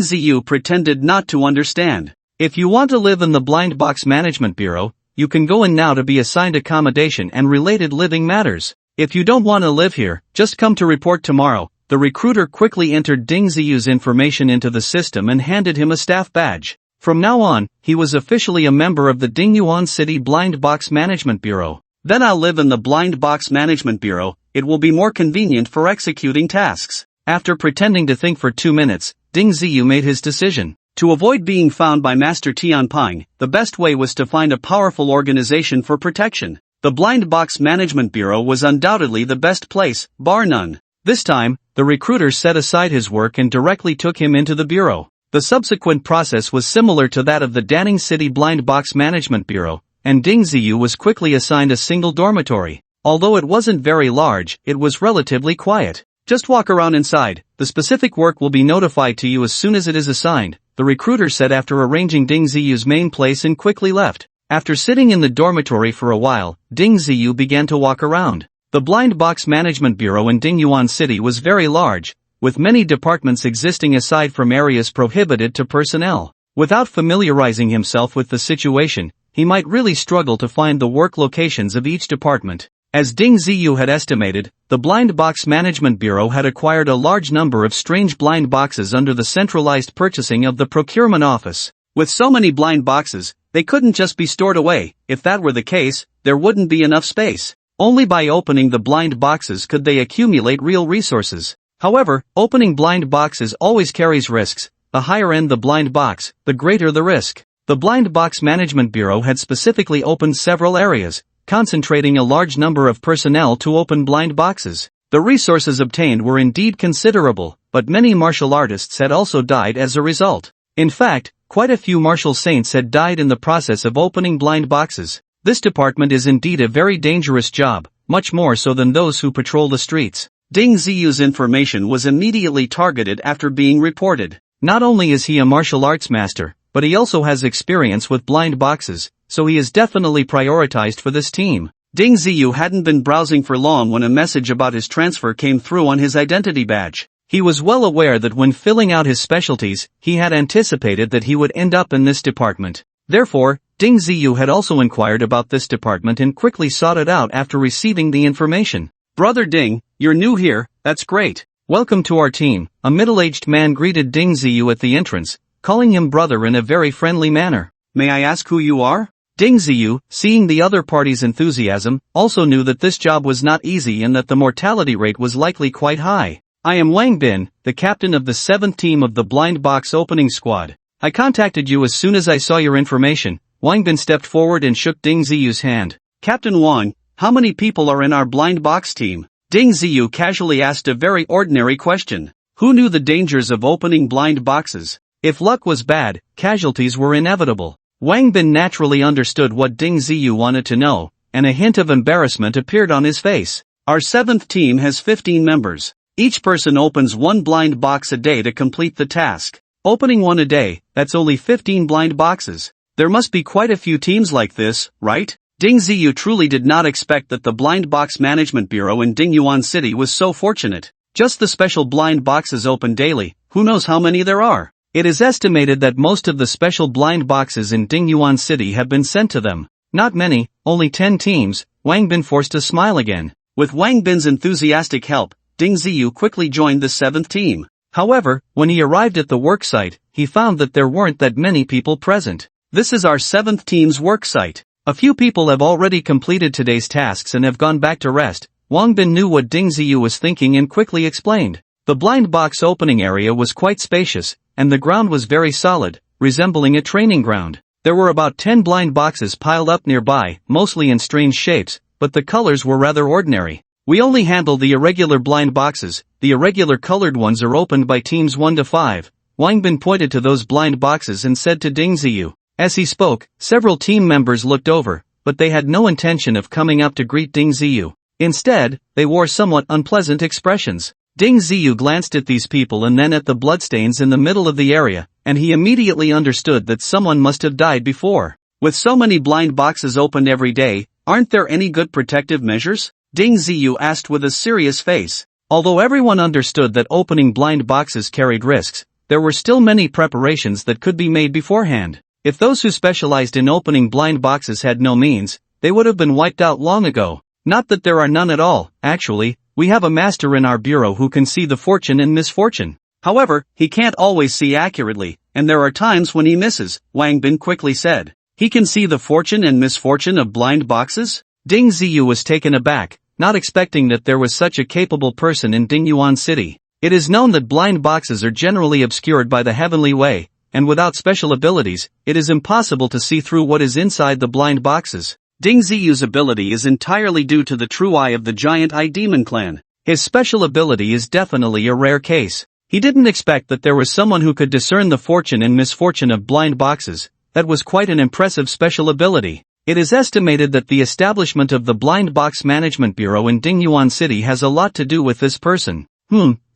Ziyu pretended not to understand. If you want to live in the Blind Box Management Bureau, you can go in now to be assigned accommodation and related living matters. If you don't want to live here, just come to report tomorrow. The recruiter quickly entered Ding Ziyu's information into the system and handed him a staff badge. From now on, he was officially a member of the Dingyuan City Blind Box Management Bureau. Then I'll live in the Blind Box Management Bureau. It will be more convenient for executing tasks. After pretending to think for 2 minutes, Ding Ziyu made his decision. To avoid being found by Master Tianping, the best way was to find a powerful organization for protection. The Blind Box Management Bureau was undoubtedly the best place, bar none. This time, the recruiter set aside his work and directly took him into the bureau. The subsequent process was similar to that of the Danning City Blind Box Management Bureau, and Ding Ziyu was quickly assigned a single dormitory. Although it wasn't very large, it was relatively quiet. Just walk around inside. The specific work will be notified to you as soon as it is assigned, the recruiter said after arranging Ding Ziyu's main place and quickly left. After sitting in the dormitory for a while, Ding Ziyu began to walk around. The Blind Box Management Bureau in Dingyuan City was very large, with many departments existing aside from areas prohibited to personnel. Without familiarizing himself with the situation, he might really struggle to find the work locations of each department. As Ding Ziyu had estimated, the Blind Box Management Bureau had acquired a large number of strange blind boxes under the centralized purchasing of the procurement office. With so many blind boxes, They couldn't just be stored away. If that were the case, there wouldn't be enough space. Only by opening the blind boxes could they accumulate real resources. However, opening blind boxes always carries risks. The higher end the blind box, the greater the risk. The Blind Box Management Bureau had specifically opened several areas, concentrating a large number of personnel to open blind boxes. The resources obtained were indeed considerable, but many martial artists had also died as a result. In fact, quite a few martial saints had died in the process of opening blind boxes. This department is indeed a very dangerous job, much more so than those who patrol the streets. Ding Ziyu's information was immediately targeted after being reported. Not only is he a martial arts master, but he also has experience with blind boxes, so he is definitely prioritized for this team. Ding Ziyu hadn't been browsing for long when a message about his transfer came through on his identity badge. He was well aware that when filling out his specialties, he had anticipated that he would end up in this department. Therefore, Ding Ziyu had also inquired about this department and quickly sought it out after receiving the information. "Brother Ding, you're new here, that's great. Welcome to our team." A middle-aged man greeted Ding Ziyu at the entrance, calling him brother in a very friendly manner. "May I ask who you are?" Ding Ziyu, seeing the other party's enthusiasm, also knew that this job was not easy and that the mortality rate was likely quite high. "I am Wang Bin, the captain of the 7th team of the Blind Box Opening Squad. I contacted you as soon as I saw your information." Wang Bin stepped forward and shook Ding Ziyu's hand. "Captain Wang, how many people are in our blind box team?" Ding Ziyu casually asked a very ordinary question. Who knew the dangers of opening blind boxes? If luck was bad, casualties were inevitable. Wang Bin naturally understood what Ding Ziyu wanted to know, and a hint of embarrassment appeared on his face. "Our 7th team has 15 members. Each person opens one blind box a day to complete the task. Opening one a day, that's only 15 blind boxes. There must be quite a few teams like this, right?" Ding Ziyu truly did not expect that the Blind Box Management Bureau in Dingyuan City was so fortunate. Just the special blind boxes open daily, who knows how many there are. It is estimated that most of the special blind boxes in Dingyuan City have been sent to them. Not many, only 10 teams. Wang Bin forced a smile again. With Wang Bin's enthusiastic help, Ding Ziyu quickly joined the 7th team. However, when he arrived at the worksite, he found that there weren't that many people present. "This is our 7th team's worksite. A few people have already completed today's tasks and have gone back to rest." Wang Bin knew what Ding Ziyu was thinking and quickly explained. The blind box opening area was quite spacious, and the ground was very solid, resembling a training ground. There were about 10 blind boxes piled up nearby, mostly in strange shapes, but the colors were rather ordinary. "We only handle the irregular blind boxes. The irregular colored ones are opened by teams 1 to 5. Wang Bin pointed to those blind boxes and said to Ding Ziyu. As he spoke, several team members looked over, but they had no intention of coming up to greet Ding Ziyu. Instead, they wore somewhat unpleasant expressions. Ding Ziyu glanced at these people and then at the bloodstains in the middle of the area, and he immediately understood that someone must have died before. "With so many blind boxes opened every day, aren't there any good protective measures?" Ding Ziyu asked with a serious face. Although everyone understood that opening blind boxes carried risks, there were still many preparations that could be made beforehand. If those who specialized in opening blind boxes had no means, they would have been wiped out long ago. Not that there are none at all. Actually, we have a master in our bureau who can see the fortune and misfortune. However, he can't always see accurately, and there are times when he misses, Wang Bin quickly said. "He can see the fortune and misfortune of blind boxes?" Ding Ziyu was taken aback, not expecting that there was such a capable person in Dingyuan City. It is known that blind boxes are generally obscured by the heavenly way, and without special abilities, it is impossible to see through what is inside the blind boxes. Ding Ziyu's ability is entirely due to the true eye of the giant Eye Demon clan. His special ability is definitely a rare case. He didn't expect that there was someone who could discern the fortune and misfortune of blind boxes. That was quite an impressive special ability. It is estimated that the establishment of the Blind Box Management Bureau in Dingyuan City has a lot to do with this person.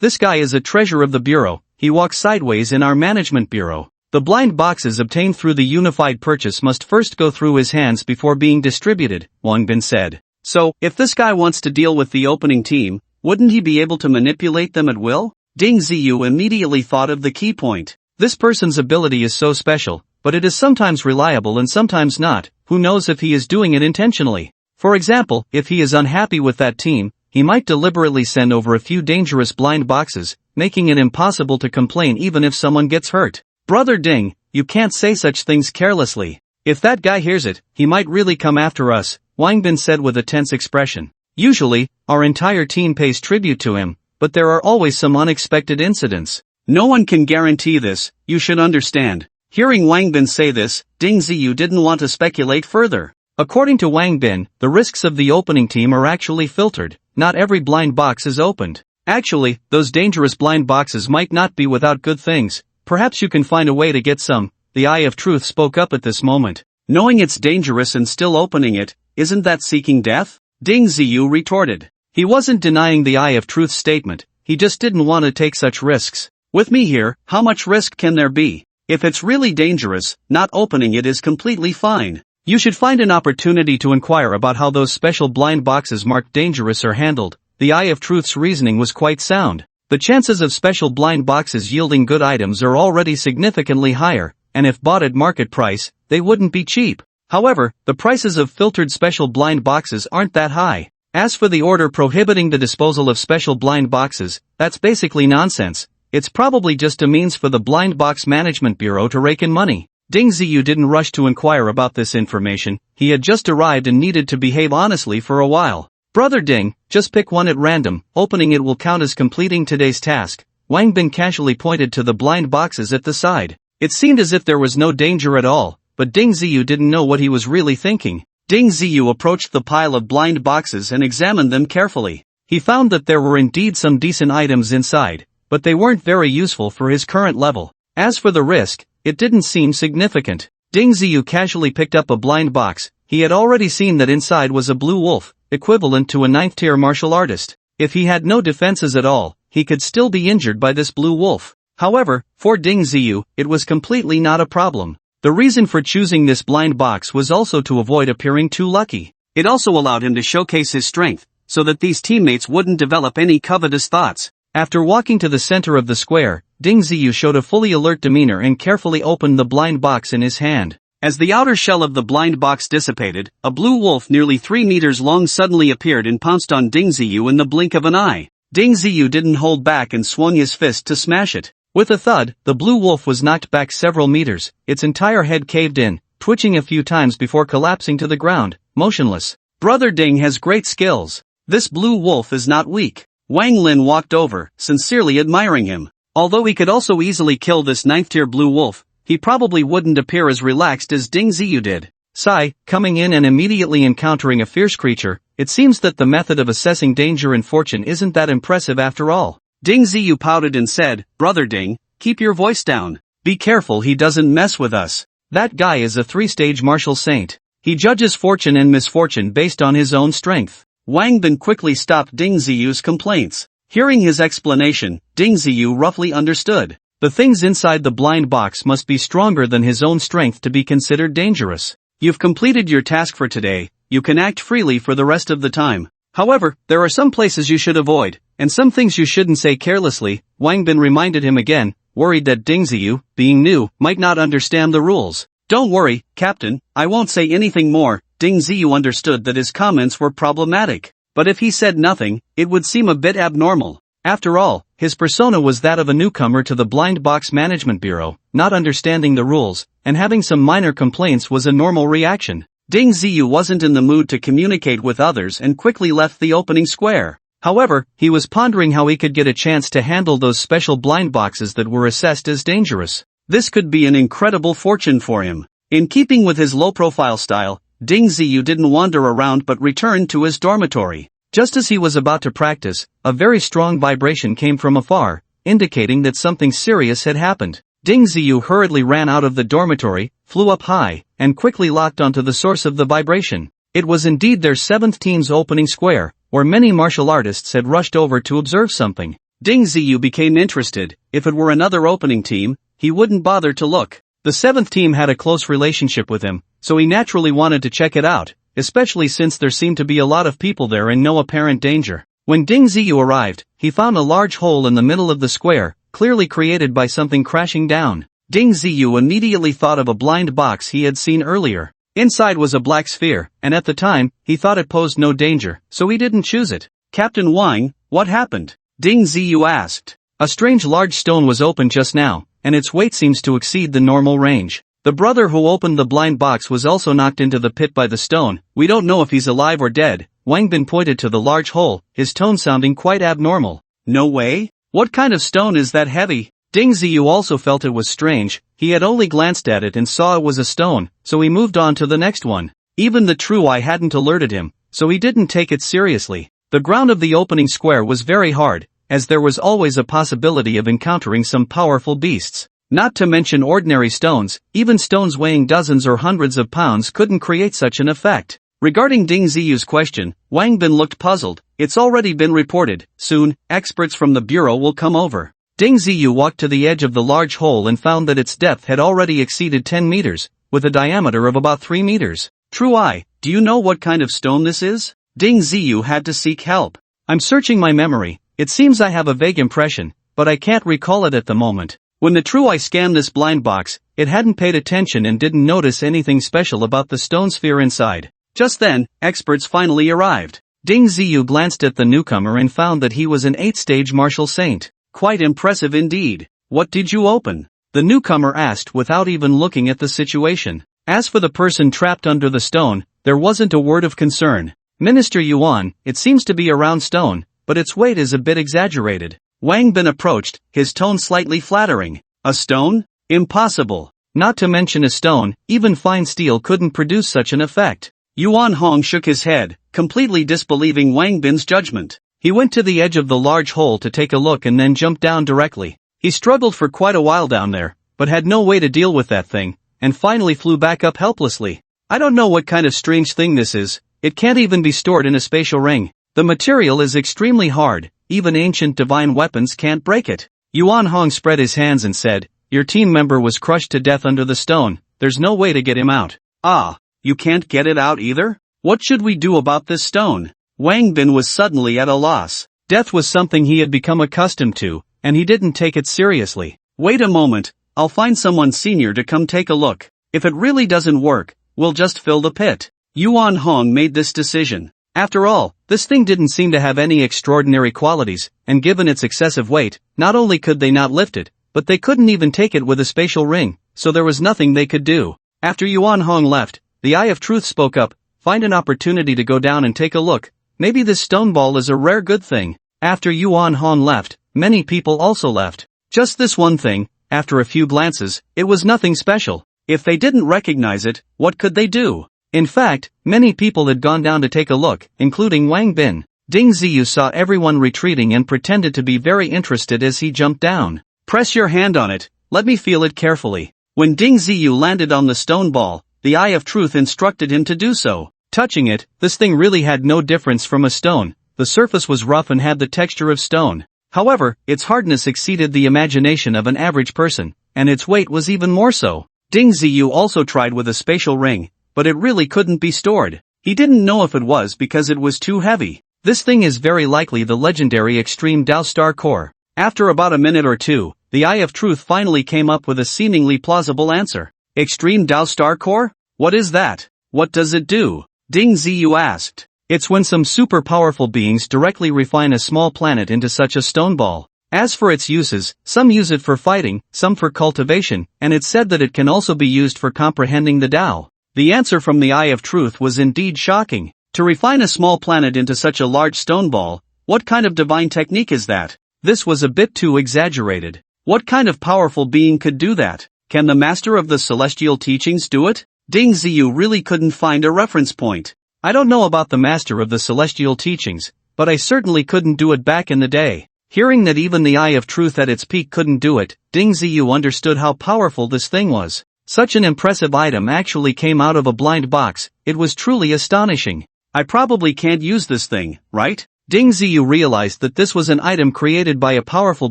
This guy is a treasure of the bureau. He walks sideways in our management bureau. The blind boxes obtained through the unified purchase must first go through his hands before being distributed, Wang Bin said. So, if this guy wants to deal with the opening team, wouldn't he be able to manipulate them at will? Ding Ziyu immediately thought of the key point. This person's ability is so special, but it is sometimes reliable and sometimes not. Who knows if he is doing it intentionally? For example, if he is unhappy with that team, he might deliberately send over a few dangerous blind boxes, making it impossible to complain even if someone gets hurt. Brother Ding, you can't say such things carelessly. If that guy hears it, he might really come after us, Wang Bin said with a tense expression. Usually, our entire team pays tribute to him, but there are always some unexpected incidents. No one can guarantee this, you should understand. Hearing Wang Bin say this, Ding Ziyu didn't want to speculate further. According to Wang Bin, the risks of the opening team are actually filtered. Not every blind box is opened. Actually, those dangerous blind boxes might not be without good things. Perhaps you can find a way to get some. The Eye of Truth spoke up at this moment. Knowing it's dangerous and still opening it, isn't that seeking death? Ding Ziyu retorted. He wasn't denying the Eye of Truth's statement, he just didn't want to take such risks. With me here, how much risk can there be? If it's really dangerous, not opening it is completely fine. You should find an opportunity to inquire about how those special blind boxes marked dangerous are handled. The Eye of Truth's reasoning was quite sound. The chances of special blind boxes yielding good items are already significantly higher, and if bought at market price, they wouldn't be cheap. However, the prices of filtered special blind boxes aren't that high. As for the order prohibiting the disposal of special blind boxes, that's basically nonsense. It's probably just a means for the Blind Box Management Bureau to rake in money. Ding Ziyu didn't rush to inquire about this information, he had just arrived and needed to behave honestly for a while. Brother Ding, just pick one at random, opening it will count as completing today's task. Wang Bin casually pointed to the blind boxes at the side. It seemed as if there was no danger at all, but Ding Ziyu didn't know what he was really thinking. Ding Ziyu approached the pile of blind boxes and examined them carefully. He found that there were indeed some decent items inside, but they weren't very useful for his current level. As for the risk, it didn't seem significant. Ding Ziyu casually picked up a blind box. He had already seen that inside was a blue wolf, equivalent to a 9th-tier martial artist. If he had no defenses at all, he could still be injured by this blue wolf. However, for Ding Ziyu, it was completely not a problem. The reason for choosing this blind box was also to avoid appearing too lucky. It also allowed him to showcase his strength, so that these teammates wouldn't develop any covetous thoughts. After walking to the center of the square, Ding Ziyu showed a fully alert demeanor and carefully opened the blind box in his hand. As the outer shell of the blind box dissipated, a blue wolf nearly 3 meters long suddenly appeared and pounced on Ding Ziyu in the blink of an eye. Ding Ziyu didn't hold back and swung his fist to smash it. With a thud, the blue wolf was knocked back several meters, its entire head caved in, twitching a few times before collapsing to the ground, motionless. Brother Ding has great skills. This blue wolf is not weak. Wang Lin walked over, sincerely admiring him. Although he could also easily kill this 9th-tier blue wolf, he probably wouldn't appear as relaxed as Ding Ziyu did. Sai, coming in and immediately encountering a fierce creature, it seems that the method of assessing danger and fortune isn't that impressive after all. Ding Ziyu pouted and said, Brother Ding, keep your voice down. Be careful he doesn't mess with us. That guy is a 3-stage martial saint. He judges fortune and misfortune based on his own strength. Wang Bin quickly stopped Ding Ziyu's complaints. Hearing his explanation, Ding Ziyu roughly understood. The things inside the blind box must be stronger than his own strength to be considered dangerous. You've completed your task for today, you can act freely for the rest of the time. However, there are some places you should avoid, and some things you shouldn't say carelessly. Wang Bin reminded him again, worried that Ding Ziyu, being new, might not understand the rules. Don't worry, Captain, I won't say anything more. Ding Ziyu understood that his comments were problematic. But if he said nothing, it would seem a bit abnormal. After all, his persona was that of a newcomer to the Blind Box Management Bureau, not understanding the rules, and having some minor complaints was a normal reaction. Ding Ziyu wasn't in the mood to communicate with others and quickly left the opening square. However, he was pondering how he could get a chance to handle those special blind boxes that were assessed as dangerous. This could be an incredible fortune for him. In keeping with his low-profile style, Ding Ziyu didn't wander around but returned to his dormitory. Just as he was about to practice, a very strong vibration came from afar, indicating that something serious had happened. Ding Ziyu hurriedly ran out of the dormitory, flew up high, and quickly locked onto the source of the vibration. It was indeed their 7th team's opening square, where many martial artists had rushed over to observe something. Ding Ziyu became interested. If it were another opening team, he wouldn't bother to look. The 7th team had a close relationship with him, so he naturally wanted to check it out, especially since there seemed to be a lot of people there and no apparent danger. When Ding Ziyu arrived, he found a large hole in the middle of the square, clearly created by something crashing down. Ding Ziyu immediately thought of a blind box he had seen earlier. Inside was a black sphere, and at the time, he thought it posed no danger, so he didn't choose it. Captain Wang, what happened? Ding Ziyu asked. A strange large stone was opened just now, and its weight seems to exceed the normal range. The brother who opened the blind box was also knocked into the pit by the stone. We don't know if he's alive or dead. Wang Bin pointed to the large hole, his tone sounding quite abnormal. No way? What kind of stone is that heavy? Ding Ziyu also felt it was strange. He had only glanced at it and saw it was a stone, so he moved on to the next one. Even the true eye hadn't alerted him, so he didn't take it seriously. The ground of the opening square was very hard, as there was always a possibility of encountering some powerful beasts. Not to mention ordinary stones, even stones weighing dozens or hundreds of pounds couldn't create such an effect. Regarding Ding Ziyu's question, Wang Bin looked puzzled. It's already been reported. Soon, experts from the bureau will come over. Ding Ziyu walked to the edge of the large hole and found that its depth had already exceeded 10 meters, with a diameter of about 3 meters. True eye, do you know what kind of stone this is? Ding Ziyu had to seek help. I'm searching my memory. It seems I have a vague impression, but I can't recall it at the moment. When the true eye scanned this blind box, it hadn't paid attention and didn't notice anything special about the stone sphere inside. Just then, experts finally arrived. Ding Ziyu glanced at the newcomer and found that he was an 8th-stage martial saint. Quite impressive indeed. What did you open? The newcomer asked without even looking at the situation. As for the person trapped under the stone, there wasn't a word of concern. Minister Yuan, it seems to be a round stone, but its weight is a bit exaggerated. Wang Bin approached, his tone slightly flattering. A stone? Impossible. Not to mention a stone, even fine steel couldn't produce such an effect. Yuan Hong shook his head, completely disbelieving Wang Bin's judgment. He went to the edge of the large hole to take a look and then jumped down directly. He struggled for quite a while down there, but had no way to deal with that thing, and finally flew back up helplessly. I don't know what kind of strange thing this is. It can't even be stored in a spatial ring. The material is extremely hard, even ancient divine weapons can't break it. Yuan Hong spread his hands and said, your team member was crushed to death under the stone. There's no way to get him out. Ah. You can't get it out either? What should we do about this stone? Wang Bin was suddenly at a loss. Death was something he had become accustomed to, and he didn't take it seriously. Wait a moment, I'll find someone senior to come take a look. If it really doesn't work, we'll just fill the pit. Yuan Hong made this decision. After all, this thing didn't seem to have any extraordinary qualities, and given its excessive weight, not only could they not lift it, but they couldn't even take it with a spatial ring, so there was nothing they could do. After Yuan Hong left, the Eye of Truth spoke up, find an opportunity to go down and take a look. Maybe this stone ball is a rare good thing. After Yuan Hong left, many people also left. Just this one thing, after a few glances, it was nothing special. If they didn't recognize it, what could they do? In fact, many people had gone down to take a look, including Wang Bin. Ding Ziyu saw everyone retreating and pretended to be very interested as he jumped down. Press your hand on it, let me feel it carefully. When Ding Ziyu landed on the stone ball, the Eye of Truth instructed him to do so. Touching it, this thing really had no difference from a stone. The surface was rough and had the texture of stone. However, its hardness exceeded the imagination of an average person, and its weight was even more so. Ding Ziyu also tried with a spatial ring, but it really couldn't be stored. He didn't know if it was because it was too heavy. This thing is very likely the legendary Extreme Dao Star Core. After about a minute or two, the Eye of Truth finally came up with a seemingly plausible answer. Extreme Dao Star Core? What is that? What does it do? Ding Ziyu asked. It's when some super powerful beings directly refine a small planet into such a stone ball. As for its uses, some use it for fighting, some for cultivation, and it's said that it can also be used for comprehending the Tao. The answer from the Eye of Truth was indeed shocking. To refine a small planet into such a large stone ball, what kind of divine technique is that? This was a bit too exaggerated. What kind of powerful being could do that? Can the master of the celestial teachings do it? Ding Ziyu really couldn't find a reference point. I don't know about the master of the celestial teachings, but I certainly couldn't do it back in the day. Hearing that even the Eye of Truth at its peak couldn't do it, Ding Ziyu understood how powerful this thing was. Such an impressive item actually came out of a blind box. It was truly astonishing. I probably can't use this thing, right? Ding Ziyu realized that this was an item created by a powerful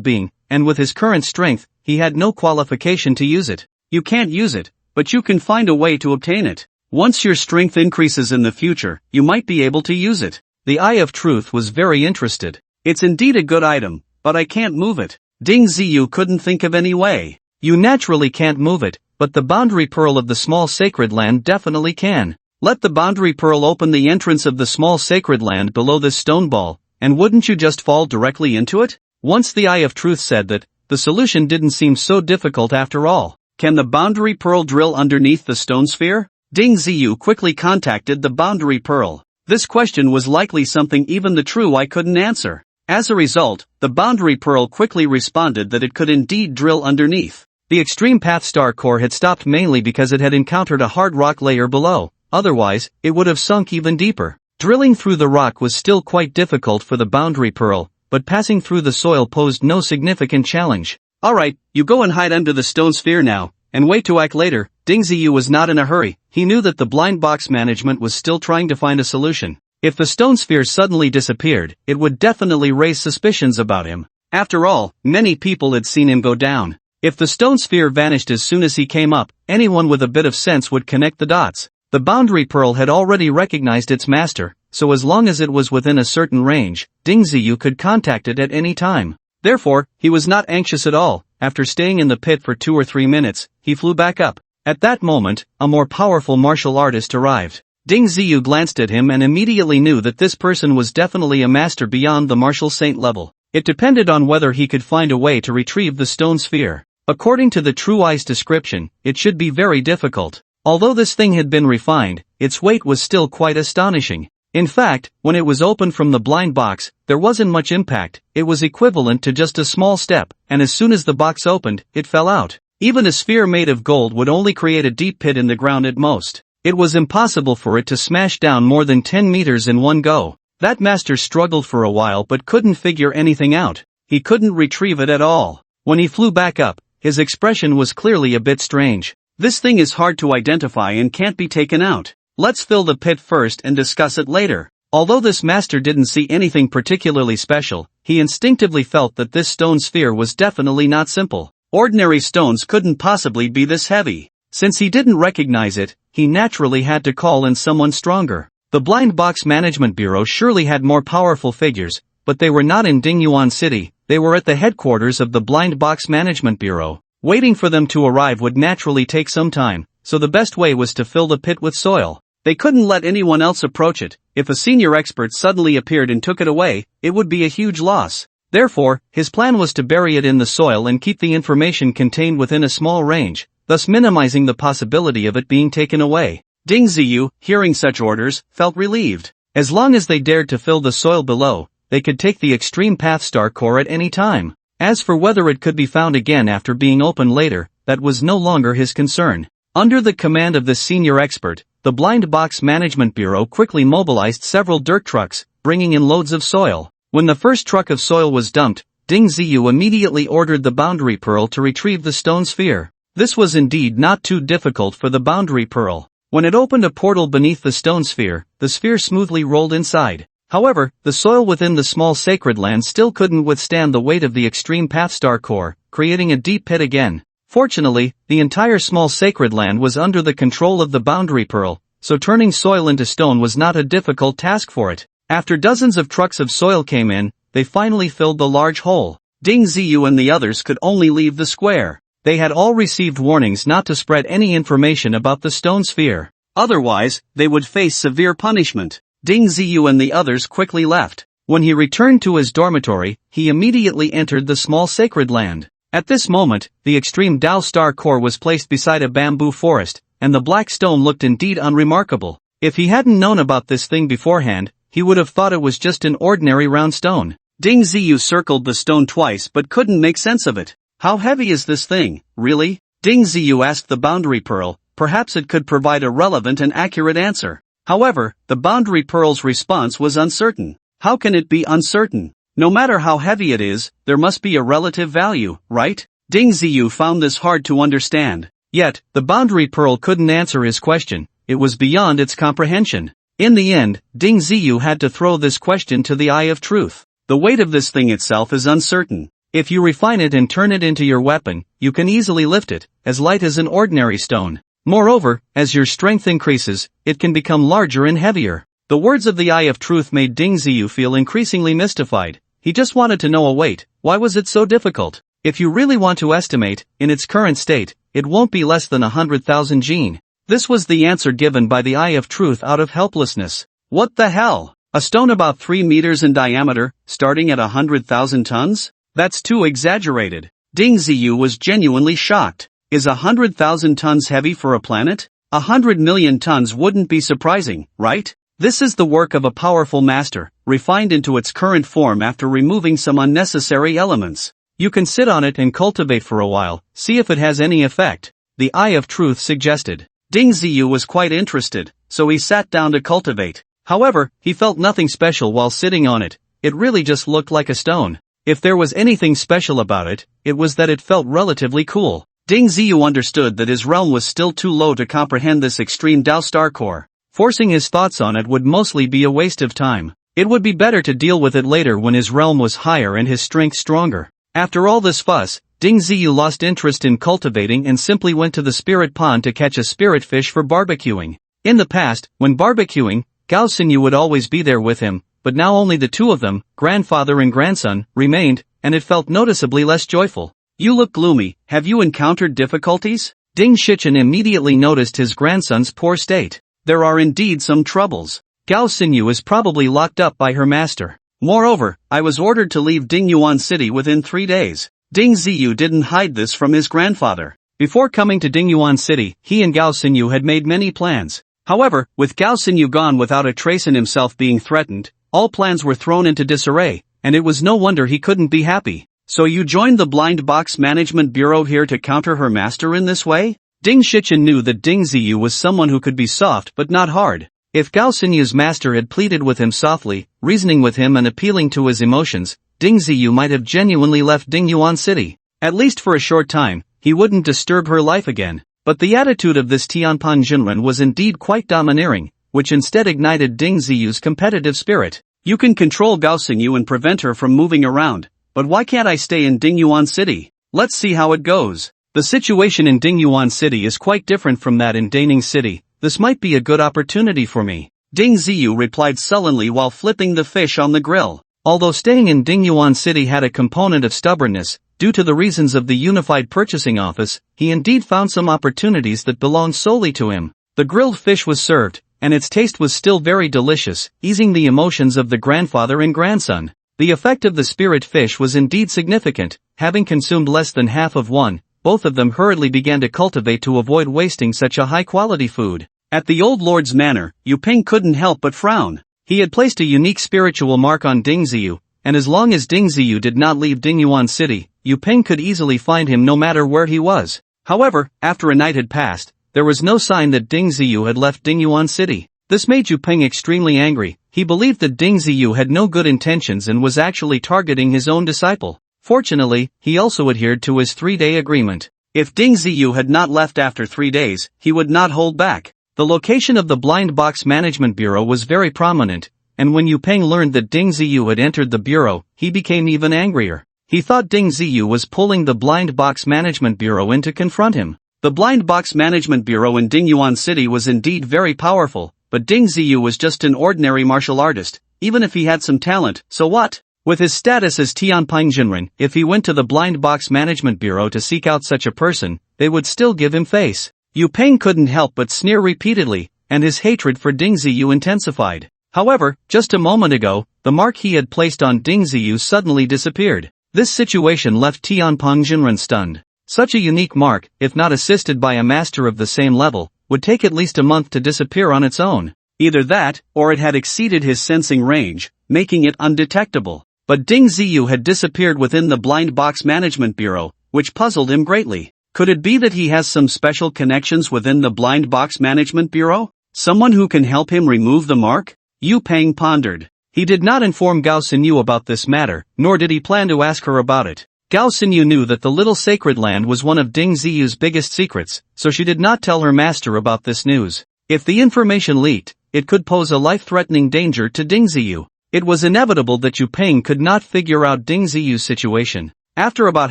being, and with his current strength, he had no qualification to use it. You can't use it, but you can find a way to obtain it. Once your strength increases in the future, you might be able to use it. The Eye of Truth was very interested. It's indeed a good item, but I can't move it. Ding Ziyu couldn't think of any way. You naturally can't move it, but the boundary pearl of the small sacred land definitely can. Let the boundary pearl open the entrance of the small sacred land below this stone ball, and wouldn't you just fall directly into it? Once the Eye of Truth said that, the solution didn't seem so difficult after all. Can the boundary pearl drill underneath the stone sphere? Ding Ziyu quickly contacted the boundary pearl. This question was likely something even the true I couldn't answer. As a result, the boundary pearl quickly responded that it could indeed drill underneath. The extreme path star core had stopped mainly because it had encountered a hard rock layer below, otherwise, it would have sunk even deeper. Drilling through the rock was still quite difficult for the boundary pearl, but passing through the soil posed no significant challenge. Alright, you go and hide under the stone sphere now, and wait to act later. Ding Ziyu was not in a hurry. He knew that the blind box management was still trying to find a solution. If the stone sphere suddenly disappeared, it would definitely raise suspicions about him. After all, many people had seen him go down. If the stone sphere vanished as soon as he came up, anyone with a bit of sense would connect the dots. The boundary pearl had already recognized its master, so as long as it was within a certain range, Ding Ziyu could contact it at any time. Therefore, he was not anxious at all. After staying in the pit for 2 or 3 minutes, he flew back up. At that moment, a more powerful martial artist arrived. Ding Ziyu glanced at him and immediately knew that this person was definitely a master beyond the martial saint level. It depended on whether he could find a way to retrieve the stone sphere. According to the True Eye's description, it should be very difficult. Although this thing had been refined, its weight was still quite astonishing. In fact, when it was opened from the blind box, there wasn't much impact. It was equivalent to just a small step, and as soon as the box opened, it fell out. Even a sphere made of gold would only create a deep pit in the ground at most. It was impossible for it to smash down more than 10 meters in one go. That master struggled for a while but couldn't figure anything out. He couldn't retrieve it at all. When he flew back up, his expression was clearly a bit strange. This thing is hard to identify and can't be taken out. Let's fill the pit first and discuss it later. Although this master didn't see anything particularly special, he instinctively felt that this stone sphere was definitely not simple. Ordinary stones couldn't possibly be this heavy. Since he didn't recognize it, he naturally had to call in someone stronger. The Blind Box Management Bureau surely had more powerful figures, but they were not in Dingyuan City. They were at the headquarters of the Blind Box Management Bureau. Waiting for them to arrive would naturally take some time, so the best way was to fill the pit with soil. They couldn't let anyone else approach it. If a senior expert suddenly appeared and took it away, it would be a huge loss. Therefore, his plan was to bury it in the soil and keep the information contained within a small range, thus minimizing the possibility of it being taken away. Ding Ziyu, hearing such orders, felt relieved. As long as they dared to fill the soil below, they could take the extreme path star core at any time. As for whether it could be found again after being opened later, that was no longer his concern. Under the command of this senior expert, the Blind Box Management Bureau quickly mobilized several dirt trucks, bringing in loads of soil. When the first truck of soil was dumped, Ding Ziyu immediately ordered the boundary pearl to retrieve the stone sphere. This was indeed not too difficult for the boundary pearl. When it opened a portal beneath the stone sphere, the sphere smoothly rolled inside. However, the soil within the small sacred land still couldn't withstand the weight of the extreme path star core, creating a deep pit again. Fortunately, the entire small sacred land was under the control of the boundary pearl, so turning soil into stone was not a difficult task for it. After dozens of trucks of soil came in, they finally filled the large hole. Ding Ziyu and the others could only leave the square. They had all received warnings not to spread any information about the stone sphere. Otherwise, they would face severe punishment. Ding Ziyu and the others quickly left. When he returned to his dormitory, he immediately entered the small sacred land. At this moment, the extreme Dao star core was placed beside a bamboo forest, and the black stone looked indeed unremarkable. If he hadn't known about this thing beforehand, he would have thought it was just an ordinary round stone. Ding Ziyu circled the stone twice but couldn't make sense of it. How heavy is this thing, really? Ding Ziyu asked the boundary pearl. Perhaps it could provide a relevant and accurate answer. However, the boundary pearl's response was uncertain. How can it be uncertain? No matter how heavy it is, there must be a relative value, right? Ding Ziyu found this hard to understand. Yet, the boundary pearl couldn't answer his question. It was beyond its comprehension. In the end, Ding Ziyu had to throw this question to the Eye of Truth. The weight of this thing itself is uncertain. If you refine it and turn it into your weapon, you can easily lift it, as light as an ordinary stone. Moreover, as your strength increases, it can become larger and heavier. The words of the Eye of Truth made Ding Ziyu feel increasingly mystified. He just wanted to know a weight. Why was it so difficult? If you really want to estimate, in its current state, it won't be less than 100,000 jin. This was the answer given by the Eye of Truth out of helplessness. What the hell? A stone about 3 meters in diameter, starting at 100,000 tons? That's too exaggerated. Ding Ziyu was genuinely shocked. Is 100,000 tons heavy for a planet? 100 million tons wouldn't be surprising, right? This is the work of a powerful master, refined into its current form after removing some unnecessary elements. You can sit on it and cultivate for a while, see if it has any effect, the Eye of Truth suggested. Ding Ziyu was quite interested, so he sat down to cultivate. However, he felt nothing special while sitting on it, it really just looked like a stone. If there was anything special about it, it was that it felt relatively cool. Ding Ziyu understood that his realm was still too low to comprehend this extreme Dao Star Core. Forcing his thoughts on it would mostly be a waste of time. It would be better to deal with it later when his realm was higher and his strength stronger. After all this fuss, Ding Ziyu lost interest in cultivating and simply went to the spirit pond to catch a spirit fish for barbecuing. In the past, when barbecuing, Gao Xinyu would always be there with him, but now only the two of them, grandfather and grandson, remained, and it felt noticeably less joyful. You look gloomy, have you encountered difficulties? Ding Shichen immediately noticed his grandson's poor state. There are indeed some troubles. Gao Xinyu is probably locked up by her master. Moreover, I was ordered to leave Dingyuan City within 3 days. Ding Ziyu didn't hide this from his grandfather. Before coming to Dingyuan City, he and Gao Xinyu had made many plans. However, with Gao Xinyu gone without a trace and himself being threatened, all plans were thrown into disarray, and it was no wonder he couldn't be happy. So you joined the Blind Box Management Bureau here to counter her master in this way? Ding Shichen knew that Ding Ziyu was someone who could be soft but not hard. If Gao Xinyu's master had pleaded with him softly, reasoning with him and appealing to his emotions, Ding Ziyu might have genuinely left Dingyuan City. At least for a short time, he wouldn't disturb her life again. But the attitude of this Tianpan Jinren was indeed quite domineering, which instead ignited Ding Ziyu's competitive spirit. You can control Gao Xinyu and prevent her from moving around. But why can't I stay in Dingyuan City? Let's see how it goes. The situation in Dingyuan City is quite different from that in Daning City. This might be a good opportunity for me. Ding Ziyu replied sullenly while flipping the fish on the grill. Although staying in Dingyuan City had a component of stubbornness, due to the reasons of the Unified Purchasing Office, he indeed found some opportunities that belonged solely to him. The grilled fish was served, and its taste was still very delicious, easing the emotions of the grandfather and grandson. The effect of the spirit fish was indeed significant. Having consumed less than half of one, both of them hurriedly began to cultivate to avoid wasting such a high-quality food. At the old lord's manor, Yu Ping couldn't help but frown. He had placed a unique spiritual mark on Ding Ziyu, and as long as Ding Ziyu did not leave Dingyuan City, Yu Ping could easily find him no matter where he was. However, after a night had passed, there was no sign that Ding Ziyu had left Dingyuan City. This made Yu Ping extremely angry. He believed that Ding Ziyu had no good intentions and was actually targeting his own disciple. Fortunately, he also adhered to his 3-day agreement. If Ding Ziyu had not left after 3 days, he would not hold back. The location of the Blind Box Management Bureau was very prominent, and when Yu Peng learned that Ding Ziyu had entered the bureau, he became even angrier. He thought Ding Ziyu was pulling the Blind Box Management Bureau in to confront him. The Blind Box Management Bureau in Dingyuan City was indeed very powerful, but Ding Ziyu was just an ordinary martial artist. Even if he had some talent, so what? With his status as Tianpan Jinren, if he went to the Blind Box Management Bureau to seek out such a person, they would still give him face. Yu Peng couldn't help but sneer repeatedly, and his hatred for Ding Ziyu intensified. However, just a moment ago, the mark he had placed on Ding Ziyu suddenly disappeared. This situation left Tianpan Jinren stunned. Such a unique mark, if not assisted by a master of the same level, would take at least a month to disappear on its own. Either that, or it had exceeded his sensing range, making it undetectable. But Ding Ziyu had disappeared within the Blind Box Management Bureau, which puzzled him greatly. Could it be that he has some special connections within the Blind Box Management Bureau? Someone who can help him remove the mark? Yu Peng pondered. He did not inform Gao Xinyu about this matter, nor did he plan to ask her about it. Gao Xinyu knew that the little sacred land was one of Ding Ziyu's biggest secrets, so she did not tell her master about this news. If the information leaked, it could pose a life-threatening danger to Ding Ziyu. It was inevitable that Yu Peng could not figure out Ding Ziyu's situation. After about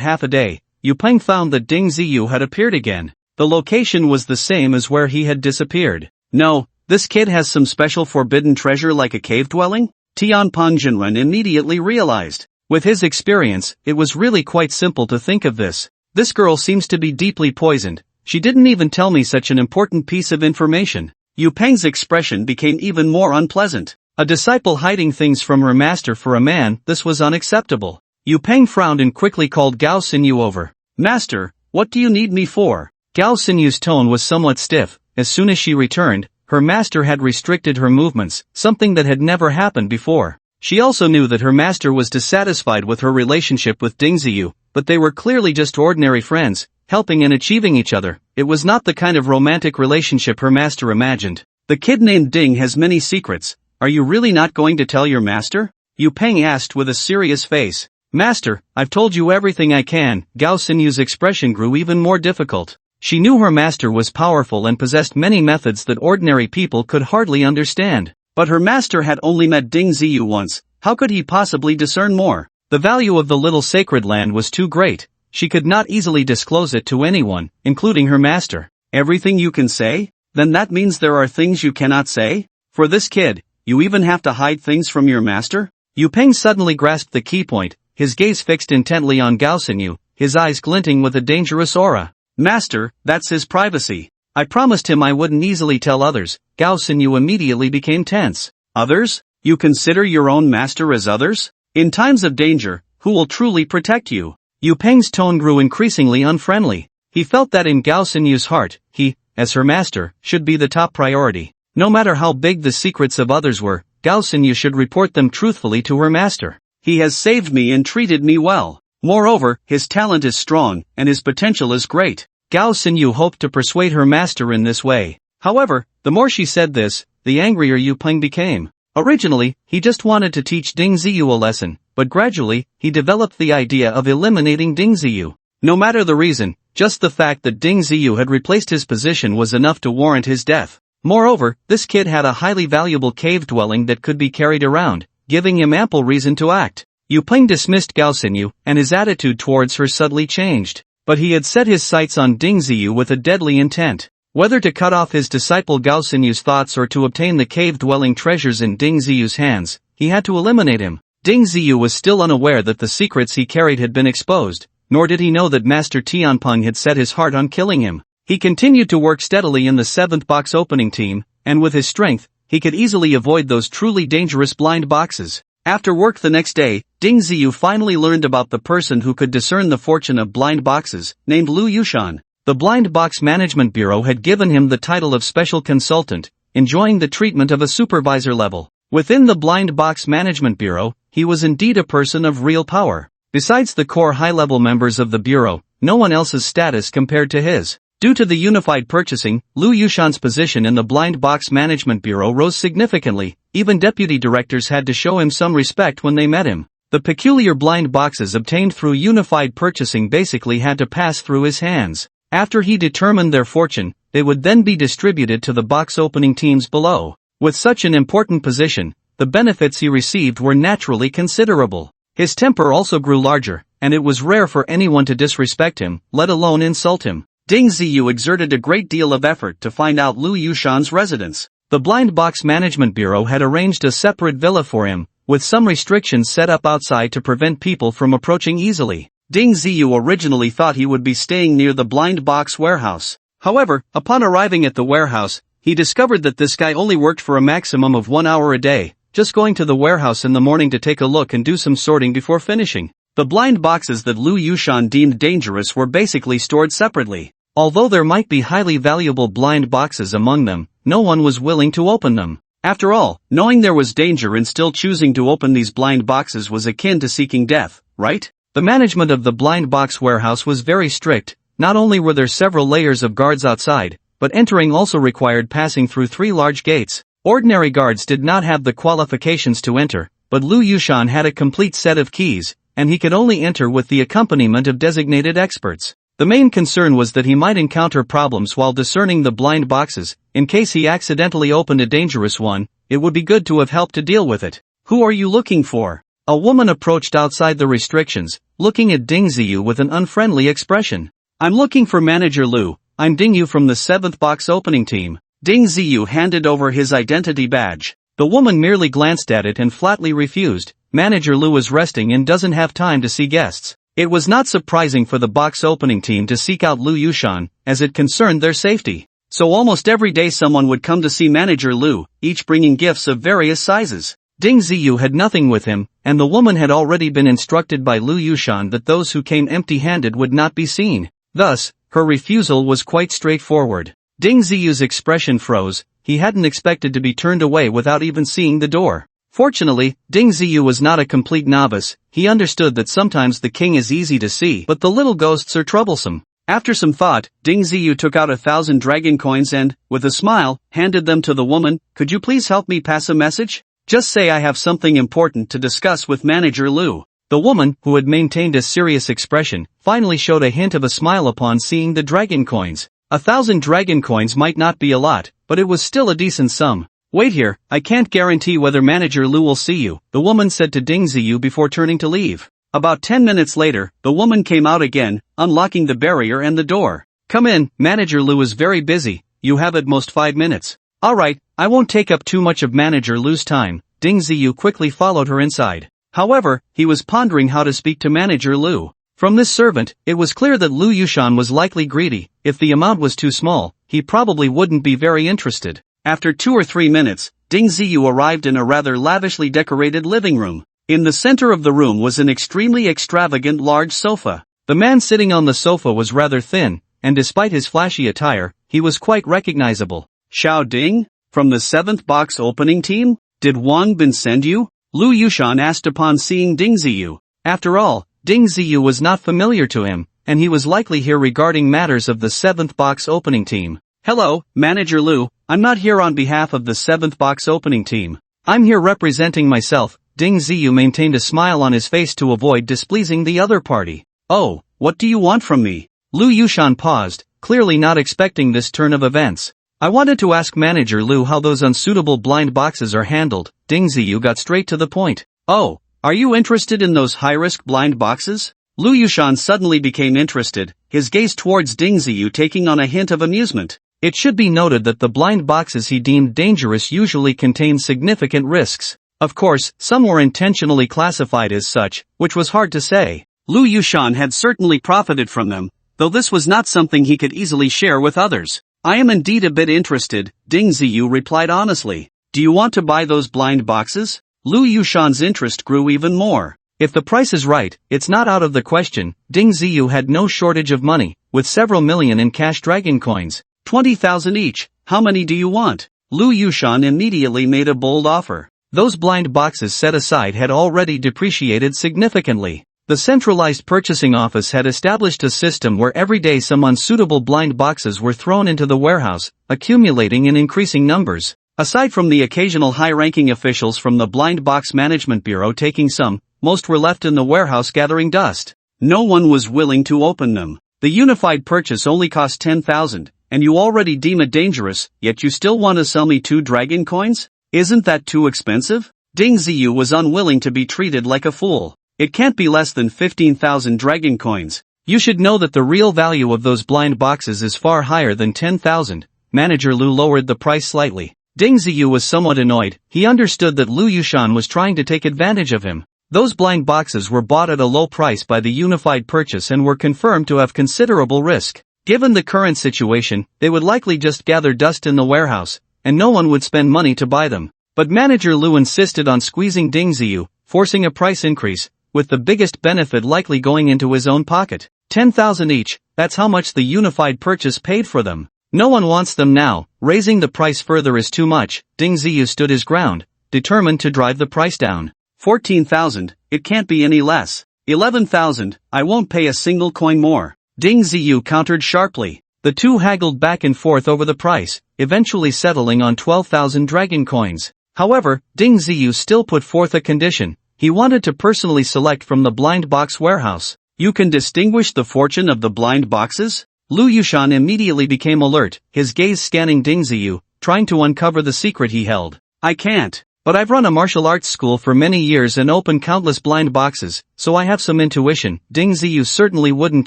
half a day, Yu Peng found that Ding Ziyu had appeared again. The location was the same as where he had disappeared. No, this kid has some special forbidden treasure like a cave dwelling? Tianpan Jinren immediately realized. With his experience, it was really quite simple to think of this. This girl seems to be deeply poisoned. She didn't even tell me such an important piece of information. Yu Peng's expression became even more unpleasant. A disciple hiding things from her master for a man, this was unacceptable. Yu Peng frowned and quickly called Gao Xinyu over. Master, what do you need me for? Gao Sinyu's tone was somewhat stiff. As soon as she returned, her master had restricted her movements, something that had never happened before. She also knew that her master was dissatisfied with her relationship with Ding Ziyu, but they were clearly just ordinary friends, helping and achieving each other. It was not the kind of romantic relationship her master imagined. The kid named Ding has many secrets. Are you really not going to tell your master? Yu Peng asked with a serious face. Master, I've told you everything I can. Gao Sinyu's expression grew even more difficult. She knew her master was powerful and possessed many methods that ordinary people could hardly understand. But her master had only met Ding Ziyu once. How could he possibly discern more? The value of the little sacred land was too great. She could not easily disclose it to anyone, including her master. Everything you can say? Then that means there are things you cannot say? For this kid, you even have to hide things from your master? Yu Peng suddenly grasped the key point, his gaze fixed intently on Gao Sinyu, his eyes glinting with a dangerous aura. Master, that's his privacy. I promised him I wouldn't easily tell others. Gao Sinyu immediately became tense. Others? You consider your own master as others? In times of danger, who will truly protect you? Yu Peng's tone grew increasingly unfriendly. He felt that in Gao Sinyu's heart, he, as her master, should be the top priority. No matter how big the secrets of others were, Gao Sinyu should report them truthfully to her master. He has saved me and treated me well. Moreover, his talent is strong, and his potential is great. Gao Sinyu hoped to persuade her master in this way. However, the more she said this, the angrier Yu Peng became. Originally, he just wanted to teach Ding Ziyu a lesson, but gradually, he developed the idea of eliminating Ding Ziyu. No matter the reason, just the fact that Ding Ziyu had replaced his position was enough to warrant his death. Moreover, this kid had a highly valuable cave dwelling that could be carried around, giving him ample reason to act. Yu Peng dismissed Gao Sinyu, and his attitude towards her subtly changed. But he had set his sights on Ding Ziyu with a deadly intent. Whether to cut off his disciple Gao Sinyu's thoughts or to obtain the cave-dwelling treasures in Ding Ziyu's hands, he had to eliminate him. Ding Ziyu was still unaware that the secrets he carried had been exposed, nor did he know that Master Tianpeng had set his heart on killing him. He continued to work steadily in the 7th box opening team, and with his strength, he could easily avoid those truly dangerous blind boxes. After work the next day, Ding Ziyu finally learned about the person who could discern the fortune of blind boxes, named Lu Yushan. The Blind Box Management Bureau had given him the title of Special Consultant, enjoying the treatment of a supervisor level. Within the Blind Box Management Bureau, he was indeed a person of real power. Besides the core high-level members of the Bureau, no one else's status compared to his. Due to the unified purchasing, Lu Yushan's position in the Blind Box Management Bureau rose significantly. Even deputy directors had to show him some respect when they met him. The peculiar blind boxes obtained through unified purchasing basically had to pass through his hands. After he determined their fortune, they would then be distributed to the box opening teams below. With such an important position, the benefits he received were naturally considerable. His temper also grew larger, and it was rare for anyone to disrespect him, let alone insult him. Ding Ziyu exerted a great deal of effort to find out Lu Yushan's residence. The Blind Box Management Bureau had arranged a separate villa for him, with some restrictions set up outside to prevent people from approaching easily. Ding Ziyu originally thought he would be staying near the Blind Box warehouse. However, upon arriving at the warehouse, he discovered that this guy only worked for a maximum of 1 hour a day, just going to the warehouse in the morning to take a look and do some sorting before finishing. The blind boxes that Lu Yushan deemed dangerous were basically stored separately. Although there might be highly valuable blind boxes among them, no one was willing to open them. After all, knowing there was danger and still choosing to open these blind boxes was akin to seeking death, right? The management of the blind box warehouse was very strict. Not only were there several layers of guards outside, but entering also required passing through 3 large gates. Ordinary guards did not have the qualifications to enter, but Lu Yushan had a complete set of keys, and he could only enter with the accompaniment of designated experts. The main concern was that he might encounter problems while discerning the blind boxes. In case he accidentally opened a dangerous one, it would be good to have help to deal with it. Who are you looking for? A woman approached outside the restrictions, looking at Ding Ziyu with an unfriendly expression. I'm looking for Manager Lu. I'm Ding Yu from the 7th box opening team. Ding Ziyu handed over his identity badge. The woman merely glanced at it and flatly refused. Manager Lu is resting and doesn't have time to see guests. It was not surprising for the box opening team to seek out Lu Yushan, as it concerned their safety. So almost every day someone would come to see Manager Lu, each bringing gifts of various sizes. Ding Ziyu had nothing with him, and the woman had already been instructed by Lu Yushan that those who came empty-handed would not be seen. Thus, her refusal was quite straightforward. Ding Ziyu's expression froze. He hadn't expected to be turned away without even seeing the door. Fortunately, Ding Ziyu was not a complete novice. He understood that sometimes the king is easy to see, but the little ghosts are troublesome. After some thought, Ding Ziyu took out 1,000 dragon coins and, with a smile, handed them to the woman. Could you please help me pass a message? Just say I have something important to discuss with Manager Lu. The woman, who had maintained a serious expression, finally showed a hint of a smile upon seeing the dragon coins. 1,000 dragon coins might not be a lot, but it was still a decent sum. Wait here, I can't guarantee whether Manager Lu will see you, the woman said to Ding Ziyu before turning to leave. About 10 minutes later, the woman came out again, unlocking the barrier and the door. Come in, Manager Lu is very busy, you have at most 5 minutes. Alright, I won't take up too much of Manager Lu's time. Ding Ziyu quickly followed her inside. However, he was pondering how to speak to Manager Lu. From this servant, it was clear that Lu Yushan was likely greedy. If the amount was too small, he probably wouldn't be very interested. After 2 or 3 minutes, Ding Ziyu arrived in a rather lavishly decorated living room. In the center of the room was an extremely extravagant large sofa. The man sitting on the sofa was rather thin, and despite his flashy attire, he was quite recognizable. Xiao Ding? From the 7th box opening team? Did Wang Bin send you? Lu Yushan asked upon seeing Ding Ziyu. After all, Ding Ziyu was not familiar to him, and he was likely here regarding matters of the 7th box opening team. Hello, Manager Lu, I'm not here on behalf of the 7th box opening team. I'm here representing myself. Ding Ziyu maintained a smile on his face to avoid displeasing the other party. Oh, what do you want from me? Lu Yushan paused, clearly not expecting this turn of events. I wanted to ask Manager Lu how those unsuitable blind boxes are handled. Ding Ziyu got straight to the point. Oh, are you interested in those high-risk blind boxes? Lu Yushan suddenly became interested, his gaze towards Ding Ziyu taking on a hint of amusement. It should be noted that the blind boxes he deemed dangerous usually contained significant risks. Of course, some were intentionally classified as such, which was hard to say. Lu Yushan had certainly profited from them, though this was not something he could easily share with others. I am indeed a bit interested, Ding Ziyu replied honestly. Do you want to buy those blind boxes? Lu Yushan's interest grew even more. If the price is right, it's not out of the question. Ding Ziyu had no shortage of money, with several million in cash dragon coins. 20,000 each. How many do you want? Lu Yushan immediately made a bold offer. Those blind boxes set aside had already depreciated significantly. The centralized purchasing office had established a system where every day some unsuitable blind boxes were thrown into the warehouse, accumulating in increasing numbers. Aside from the occasional high-ranking officials from the Blind Box Management Bureau taking some, most were left in the warehouse gathering dust. No one was willing to open them. The unified purchase only cost 10,000, and you already deem it dangerous, yet you still want to sell me 2 dragon coins? Isn't that too expensive? Ding Ziyu was unwilling to be treated like a fool. It can't be less than 15,000 dragon coins. You should know that the real value of those blind boxes is far higher than 10,000. Manager Lu lowered the price slightly. Ding Ziyu was somewhat annoyed. He understood that Lu Yushan was trying to take advantage of him. Those blind boxes were bought at a low price by the unified purchase and were confirmed to have considerable risk. Given the current situation, they would likely just gather dust in the warehouse, and no one would spend money to buy them. But Manager Lu insisted on squeezing Ding Ziyu, forcing a price increase, with the biggest benefit likely going into his own pocket. 10,000 each, that's how much the unified purchase paid for them. No one wants them now. Raising the price further is too much. Ding Ziyu stood his ground, determined to drive the price down. 14,000, it can't be any less. 11,000, I won't pay a single coin more. Ding Ziyu countered sharply. The two haggled back and forth over the price, eventually settling on 12,000 dragon coins. However, Ding Ziyu still put forth a condition. He wanted to personally select from the blind box warehouse. You can distinguish the fortune of the blind boxes? Lu Yushan immediately became alert, his gaze scanning Ding Ziyu, trying to uncover the secret he held. I can't, but I've run a martial arts school for many years and opened countless blind boxes, so I have some intuition. Ding Ziyu certainly wouldn't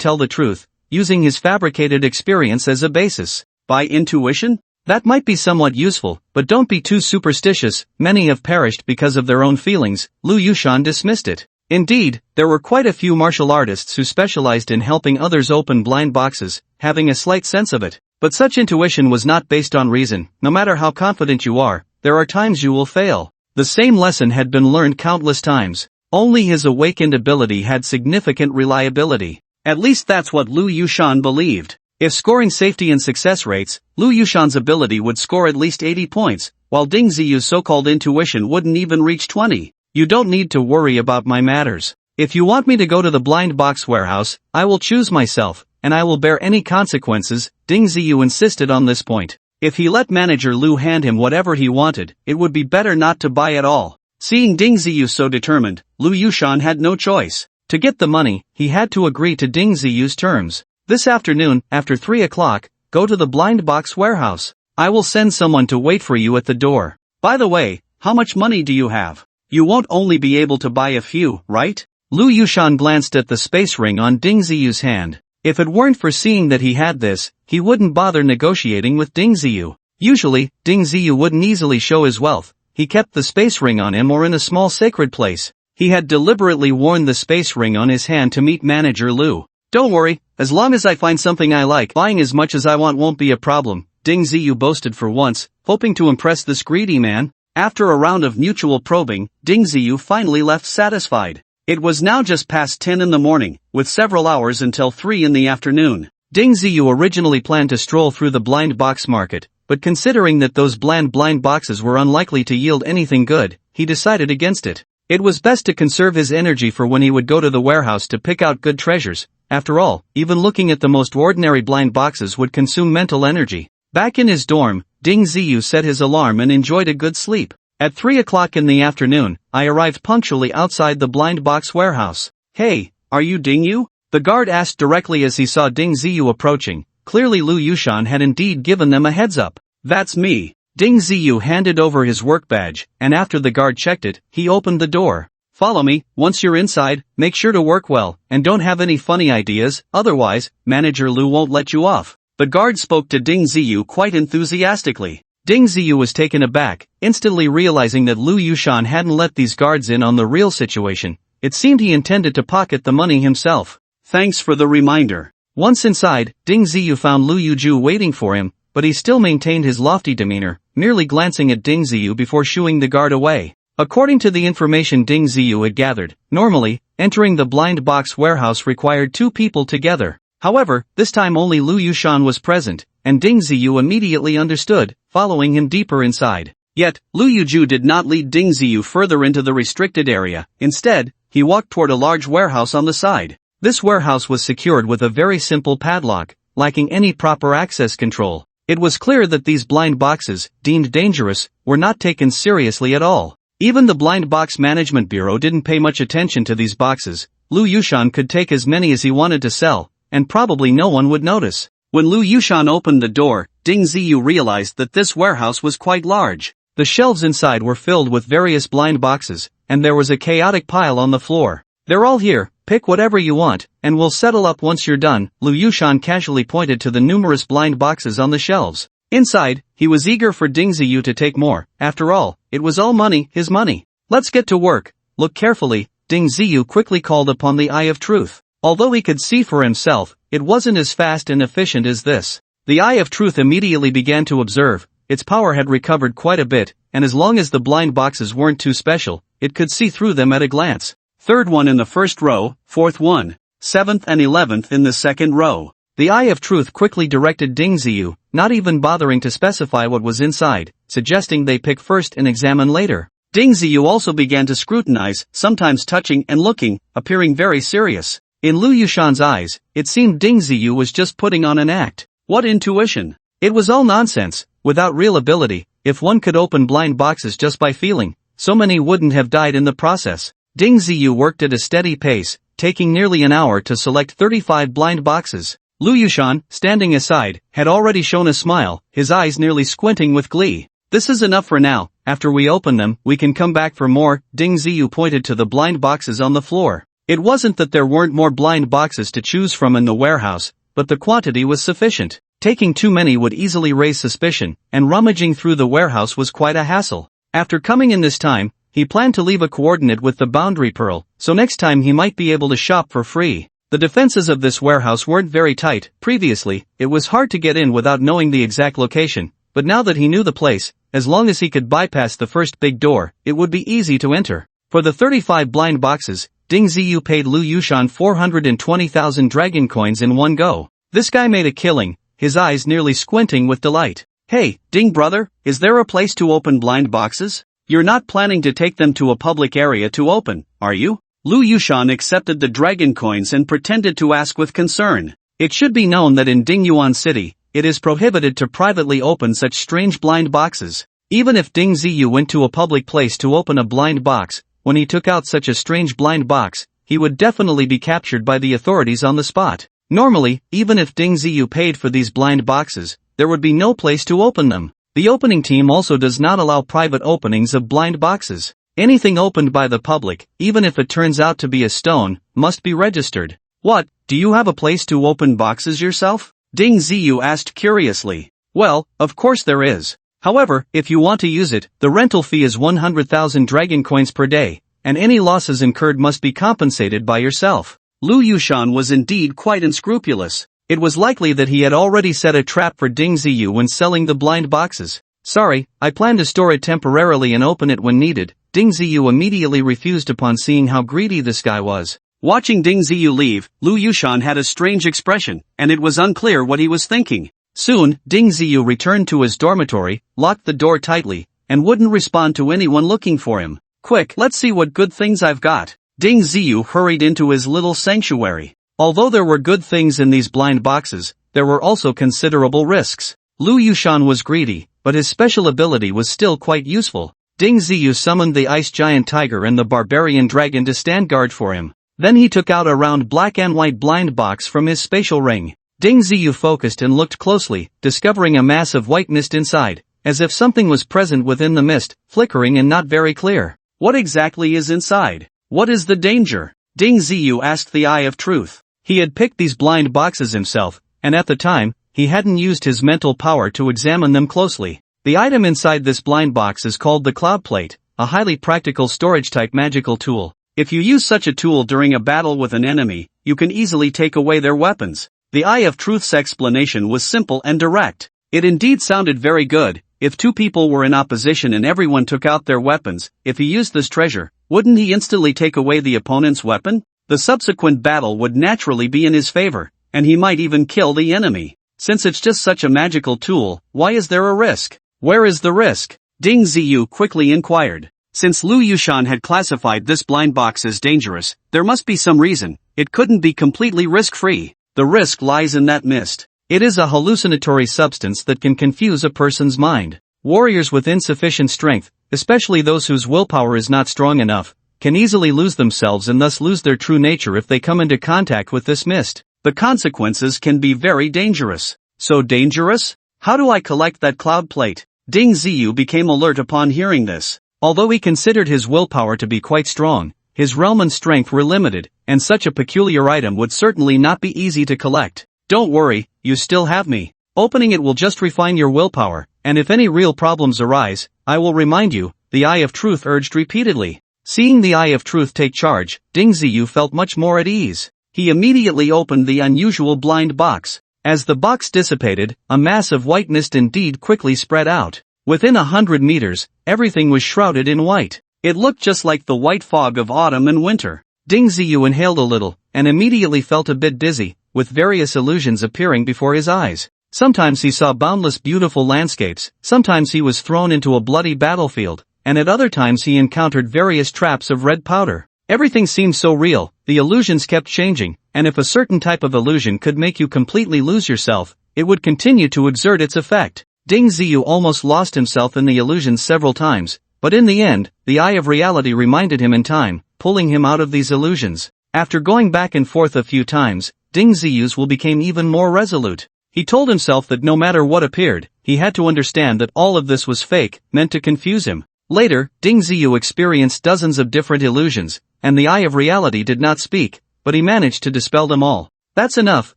tell the truth, using his fabricated experience as a basis. By intuition? That might be somewhat useful, but don't be too superstitious. Many have perished because of their own feelings. Lu Yushan dismissed it. Indeed, there were quite a few martial artists who specialized in helping others open blind boxes, having a slight sense of it. But such intuition was not based on reason. No matter how confident you are, there are times you will fail. The same lesson had been learned countless times. Only his awakened ability had significant reliability. At least that's what Lu Yushan believed. If scoring safety and success rates, Lu Yushan's ability would score at least 80 points, while Ding Ziyu's so-called intuition wouldn't even reach 20. You don't need to worry about my matters. If you want me to go to the blind box warehouse, I will choose myself, and I will bear any consequences. Ding Ziyu insisted on this point. If he let manager Lu hand him whatever he wanted, it would be better not to buy at all. Seeing Ding Ziyu so determined, Lu Yushan had no choice. To get the money, he had to agree to Ding Ziyu's terms. This afternoon, after 3 o'clock, go to the blind box warehouse. I will send someone to wait for you at the door. By the way, how much money do you have? You won't only be able to buy a few, right? Lu Yushan glanced at the space ring on Ding Ziyu's hand. If it weren't for seeing that he had this, he wouldn't bother negotiating with Ding Ziyu. Usually, Ding Ziyu wouldn't easily show his wealth. He kept the space ring on him or in a small sacred place. He had deliberately worn the space ring on his hand to meet manager Lu. Don't worry, as long as I find something I like, buying as much as I want won't be a problem, Ding Ziyu boasted for once, hoping to impress this greedy man. After a round of mutual probing, Ding Ziyu finally left satisfied. It was now just past 10 in the morning, with several hours until 3 in the afternoon. Ding Ziyu originally planned to stroll through the blind box market, but considering that those blind boxes were unlikely to yield anything good, he decided against it. It was best to conserve his energy for when he would go to the warehouse to pick out good treasures. After all, even looking at the most ordinary blind boxes would consume mental energy. Back in his dorm, Ding Ziyu set his alarm and enjoyed a good sleep. At 3 o'clock in the afternoon, I arrived punctually outside the blind box warehouse. Hey, are you Ding Yu? The guard asked directly as he saw Ding Ziyu approaching. Clearly Lu Yushan had indeed given them a heads up. That's me. Ding Ziyu handed over his work badge, and after the guard checked it, he opened the door. Follow me. Once you're inside, make sure to work well, and don't have any funny ideas, otherwise, manager Lu won't let you off. The guard spoke to Ding Ziyu quite enthusiastically. Ding Ziyu was taken aback, instantly realizing that Lu Yushan hadn't let these guards in on the real situation. It seemed he intended to pocket the money himself. Thanks for the reminder. Once inside, Ding Ziyu found Lu Yuju waiting for him, but he still maintained his lofty demeanor, merely glancing at Ding Ziyu before shooing the guard away. According to the information Ding Ziyu had gathered, normally, entering the blind box warehouse required 2 people together. However, this time only Lu Yushan was present, and Ding Ziyu immediately understood, following him deeper inside. Yet, Lu Yuju did not lead Ding Ziyu further into the restricted area. Instead, he walked toward a large warehouse on the side. This warehouse was secured with a very simple padlock, lacking any proper access control. It was clear that these blind boxes, deemed dangerous, were not taken seriously at all. Even the Blind Box Management Bureau didn't pay much attention to these boxes. Lu Yushan could take as many as he wanted to sell, and probably no one would notice. When Lu Yushan opened the door, Ding Ziyu realized that this warehouse was quite large. The shelves inside were filled with various blind boxes, and there was a chaotic pile on the floor. They're all here, pick whatever you want, and we'll settle up once you're done. Lu Yushan casually pointed to the numerous blind boxes on the shelves. Inside, he was eager for Ding Ziyu to take more. After all, it was all money, his money. Let's get to work. Look carefully. Ding Ziyu quickly called upon the Eye of Truth. Although he could see for himself, it wasn't as fast and efficient as this. The Eye of Truth immediately began to observe. Its power had recovered quite a bit, and as long as the blind boxes weren't too special, it could see through them at a glance. 3rd one in the first row, 4th one, 7th and 11th in the second row. The Eye of Truth quickly directed Ding Ziyu, not even bothering to specify what was inside, suggesting they pick first and examine later. Ding Ziyu also began to scrutinize, sometimes touching and looking, appearing very serious. In Lu Yushan's eyes, it seemed Ding Ziyu was just putting on an act. What intuition! It was all nonsense, without real ability. If one could open blind boxes just by feeling, so many wouldn't have died in the process. Ding Ziyu worked at a steady pace, taking nearly an hour to select 35 blind boxes. Lu Yushan, standing aside, had already shown a smile, his eyes nearly squinting with glee. This is enough for now. After we open them, we can come back for more. Ding Ziyu pointed to the blind boxes on the floor. It wasn't that there weren't more blind boxes to choose from in the warehouse, but the quantity was sufficient. Taking too many would easily raise suspicion, and rummaging through the warehouse was quite a hassle. After coming in this time, he planned to leave a coordinate with the boundary pearl, so next time he might be able to shop for free. The defenses of this warehouse weren't very tight. Previously, it was hard to get in without knowing the exact location, but now that he knew the place, as long as he could bypass the first big door, it would be easy to enter. For the 35 blind boxes, Ding Ziyu paid Lu Yushan 420,000 dragon coins in one go. This guy made a killing, his eyes nearly squinting with delight. Hey, Ding brother, is there a place to open blind boxes? You're not planning to take them to a public area to open, are you? Lu Yushan accepted the dragon coins and pretended to ask with concern. It should be known that in Dingyuan City, it is prohibited to privately open such strange blind boxes. Even if Ding Ziyu went to a public place to open a blind box, when he took out such a strange blind box, he would definitely be captured by the authorities on the spot. Normally, even if Ding Ziyu paid for these blind boxes, there would be no place to open them. The opening team also does not allow private openings of blind boxes. Anything opened by the public, even if it turns out to be a stone, must be registered. What, do you have a place to open boxes yourself? Ding Ziyu asked curiously. Well, of course there is. However, if you want to use it, the rental fee is 100,000 dragon coins per day, and any losses incurred must be compensated by yourself. Lu Yushan was indeed quite unscrupulous. It was likely that he had already set a trap for Ding Ziyu when selling the blind boxes. Sorry, I plan to store it temporarily and open it when needed. Ding Ziyu immediately refused upon seeing how greedy this guy was. Watching Ding Ziyu leave, Lu Yushan had a strange expression, and it was unclear what he was thinking. Soon, Ding Ziyu returned to his dormitory, locked the door tightly, and wouldn't respond to anyone looking for him. Quick, let's see what good things I've got. Ding Ziyu hurried into his little sanctuary. Although there were good things in these blind boxes, there were also considerable risks. Lu Yushan was greedy, but his special ability was still quite useful. Ding Ziyu summoned the ice giant tiger and the barbarian dragon to stand guard for him. Then he took out a round black and white blind box from his spatial ring. Ding Ziyu focused and looked closely, discovering a mass of white mist inside, as if something was present within the mist, flickering and not very clear. What exactly is inside? What is the danger? Ding Ziyu asked the Eye of Truth. He had picked these blind boxes himself, and at the time, he hadn't used his mental power to examine them closely. The item inside this blind box is called the Cloud Plate, a highly practical storage-type magical tool. If you use such a tool during a battle with an enemy, you can easily take away their weapons. The Eye of Truth's explanation was simple and direct. It indeed sounded very good. If two people were in opposition and everyone took out their weapons, if he used this treasure, wouldn't he instantly take away the opponent's weapon? The subsequent battle would naturally be in his favor, and he might even kill the enemy. Since it's just such a magical tool, why is there a risk? Where is the risk? Ding Ziyu quickly inquired. Since Lu Yushan had classified this blind box as dangerous, there must be some reason. It couldn't be completely risk-free. The risk lies in that mist. It is a hallucinatory substance that can confuse a person's mind. Warriors with insufficient strength, especially those whose willpower is not strong enough, can easily lose themselves and thus lose their true nature if they come into contact with this mist. The consequences can be very dangerous. So dangerous? How do I collect that cloud plate? Ding Ziyu became alert upon hearing this. Although he considered his willpower to be quite strong, his realm and strength were limited, and such a peculiar item would certainly not be easy to collect. Don't worry, you still have me. Opening it will just refine your willpower, and if any real problems arise, I will remind you, the Eye of Truth urged repeatedly. Seeing the Eye of Truth take charge, Ding Ziyu felt much more at ease. He immediately opened the unusual blind box. As the box dissipated, a mass of white mist indeed quickly spread out. Within 100 meters, everything was shrouded in white. It looked just like the white fog of autumn and winter. Ding Ziyu inhaled a little, and immediately felt a bit dizzy, with various illusions appearing before his eyes. Sometimes he saw boundless beautiful landscapes, sometimes he was thrown into a bloody battlefield, and at other times he encountered various traps of red powder. Everything seemed so real, the illusions kept changing, and if a certain type of illusion could make you completely lose yourself, it would continue to exert its effect. Ding Ziyu almost lost himself in the illusions several times, but in the end, the Eye of Reality reminded him in time, pulling him out of these illusions. After going back and forth a few times, Ding Ziyu's will became even more resolute. He told himself that no matter what appeared, he had to understand that all of this was fake, meant to confuse him. Later, Ding Ziyu experienced dozens of different illusions, and the Eye of Reality did not speak, but he managed to dispel them all. That's enough,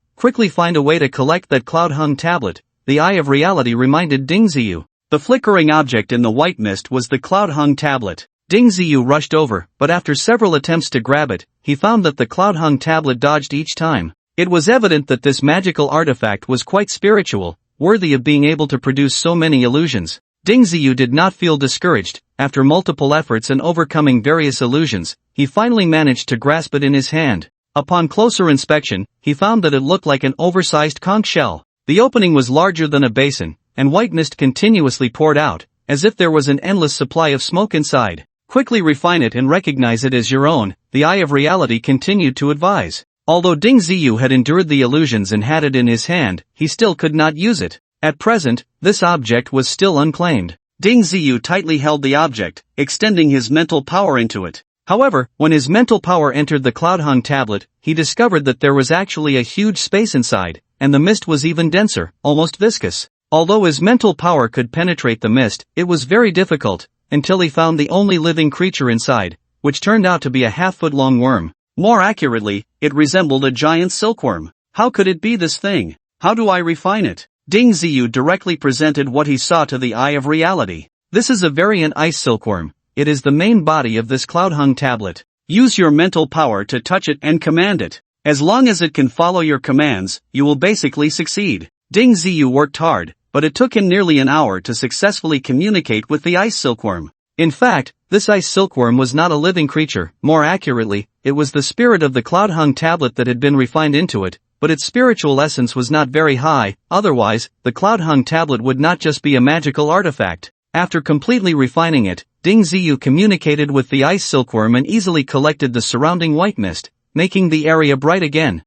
quickly find a way to collect that cloud-hung tablet, the Eye of Reality reminded Ding Ziyu. The flickering object in the white mist was the cloud-hung tablet. Ding Ziyu rushed over, but after several attempts to grab it, he found that the cloud-hung tablet dodged each time. It was evident that this magical artifact was quite spiritual, worthy of being able to produce so many illusions. Ding Ziyu did not feel discouraged. After multiple efforts and overcoming various illusions, he finally managed to grasp it in his hand. Upon closer inspection, he found that it looked like an oversized conch shell. The opening was larger than a basin, and white mist continuously poured out, as if there was an endless supply of smoke inside. Quickly refine it and recognize it as your own, the Eye of Reality continued to advise. Although Ding Ziyu had endured the illusions and had it in his hand, he still could not use it. At present, this object was still unclaimed. Ding Ziyu tightly held the object, extending his mental power into it. However, when his mental power entered the cloud-hung tablet, he discovered that there was actually a huge space inside, and the mist was even denser, almost viscous. Although his mental power could penetrate the mist, it was very difficult, until he found the only living creature inside, which turned out to be a half-foot-long worm. More accurately, it resembled a giant silkworm. How could it be this thing? How do I refine it? Ding Ziyu directly presented what he saw to the Eye of Reality. This is a variant ice silkworm. It is the main body of this cloud-hung tablet. Use your mental power to touch it and command it. As long as it can follow your commands, you will basically succeed. Ding Ziyu worked hard, but it took him nearly an hour to successfully communicate with the ice silkworm. In fact, this ice silkworm was not a living creature. More accurately, it was the spirit of the cloud-hung tablet that had been refined into it, but its spiritual essence was not very high. Otherwise, the cloud-hung tablet would not just be a magical artifact. After completely refining it, Ding Ziyu communicated with the ice silkworm and easily collected the surrounding white mist, making the area bright again.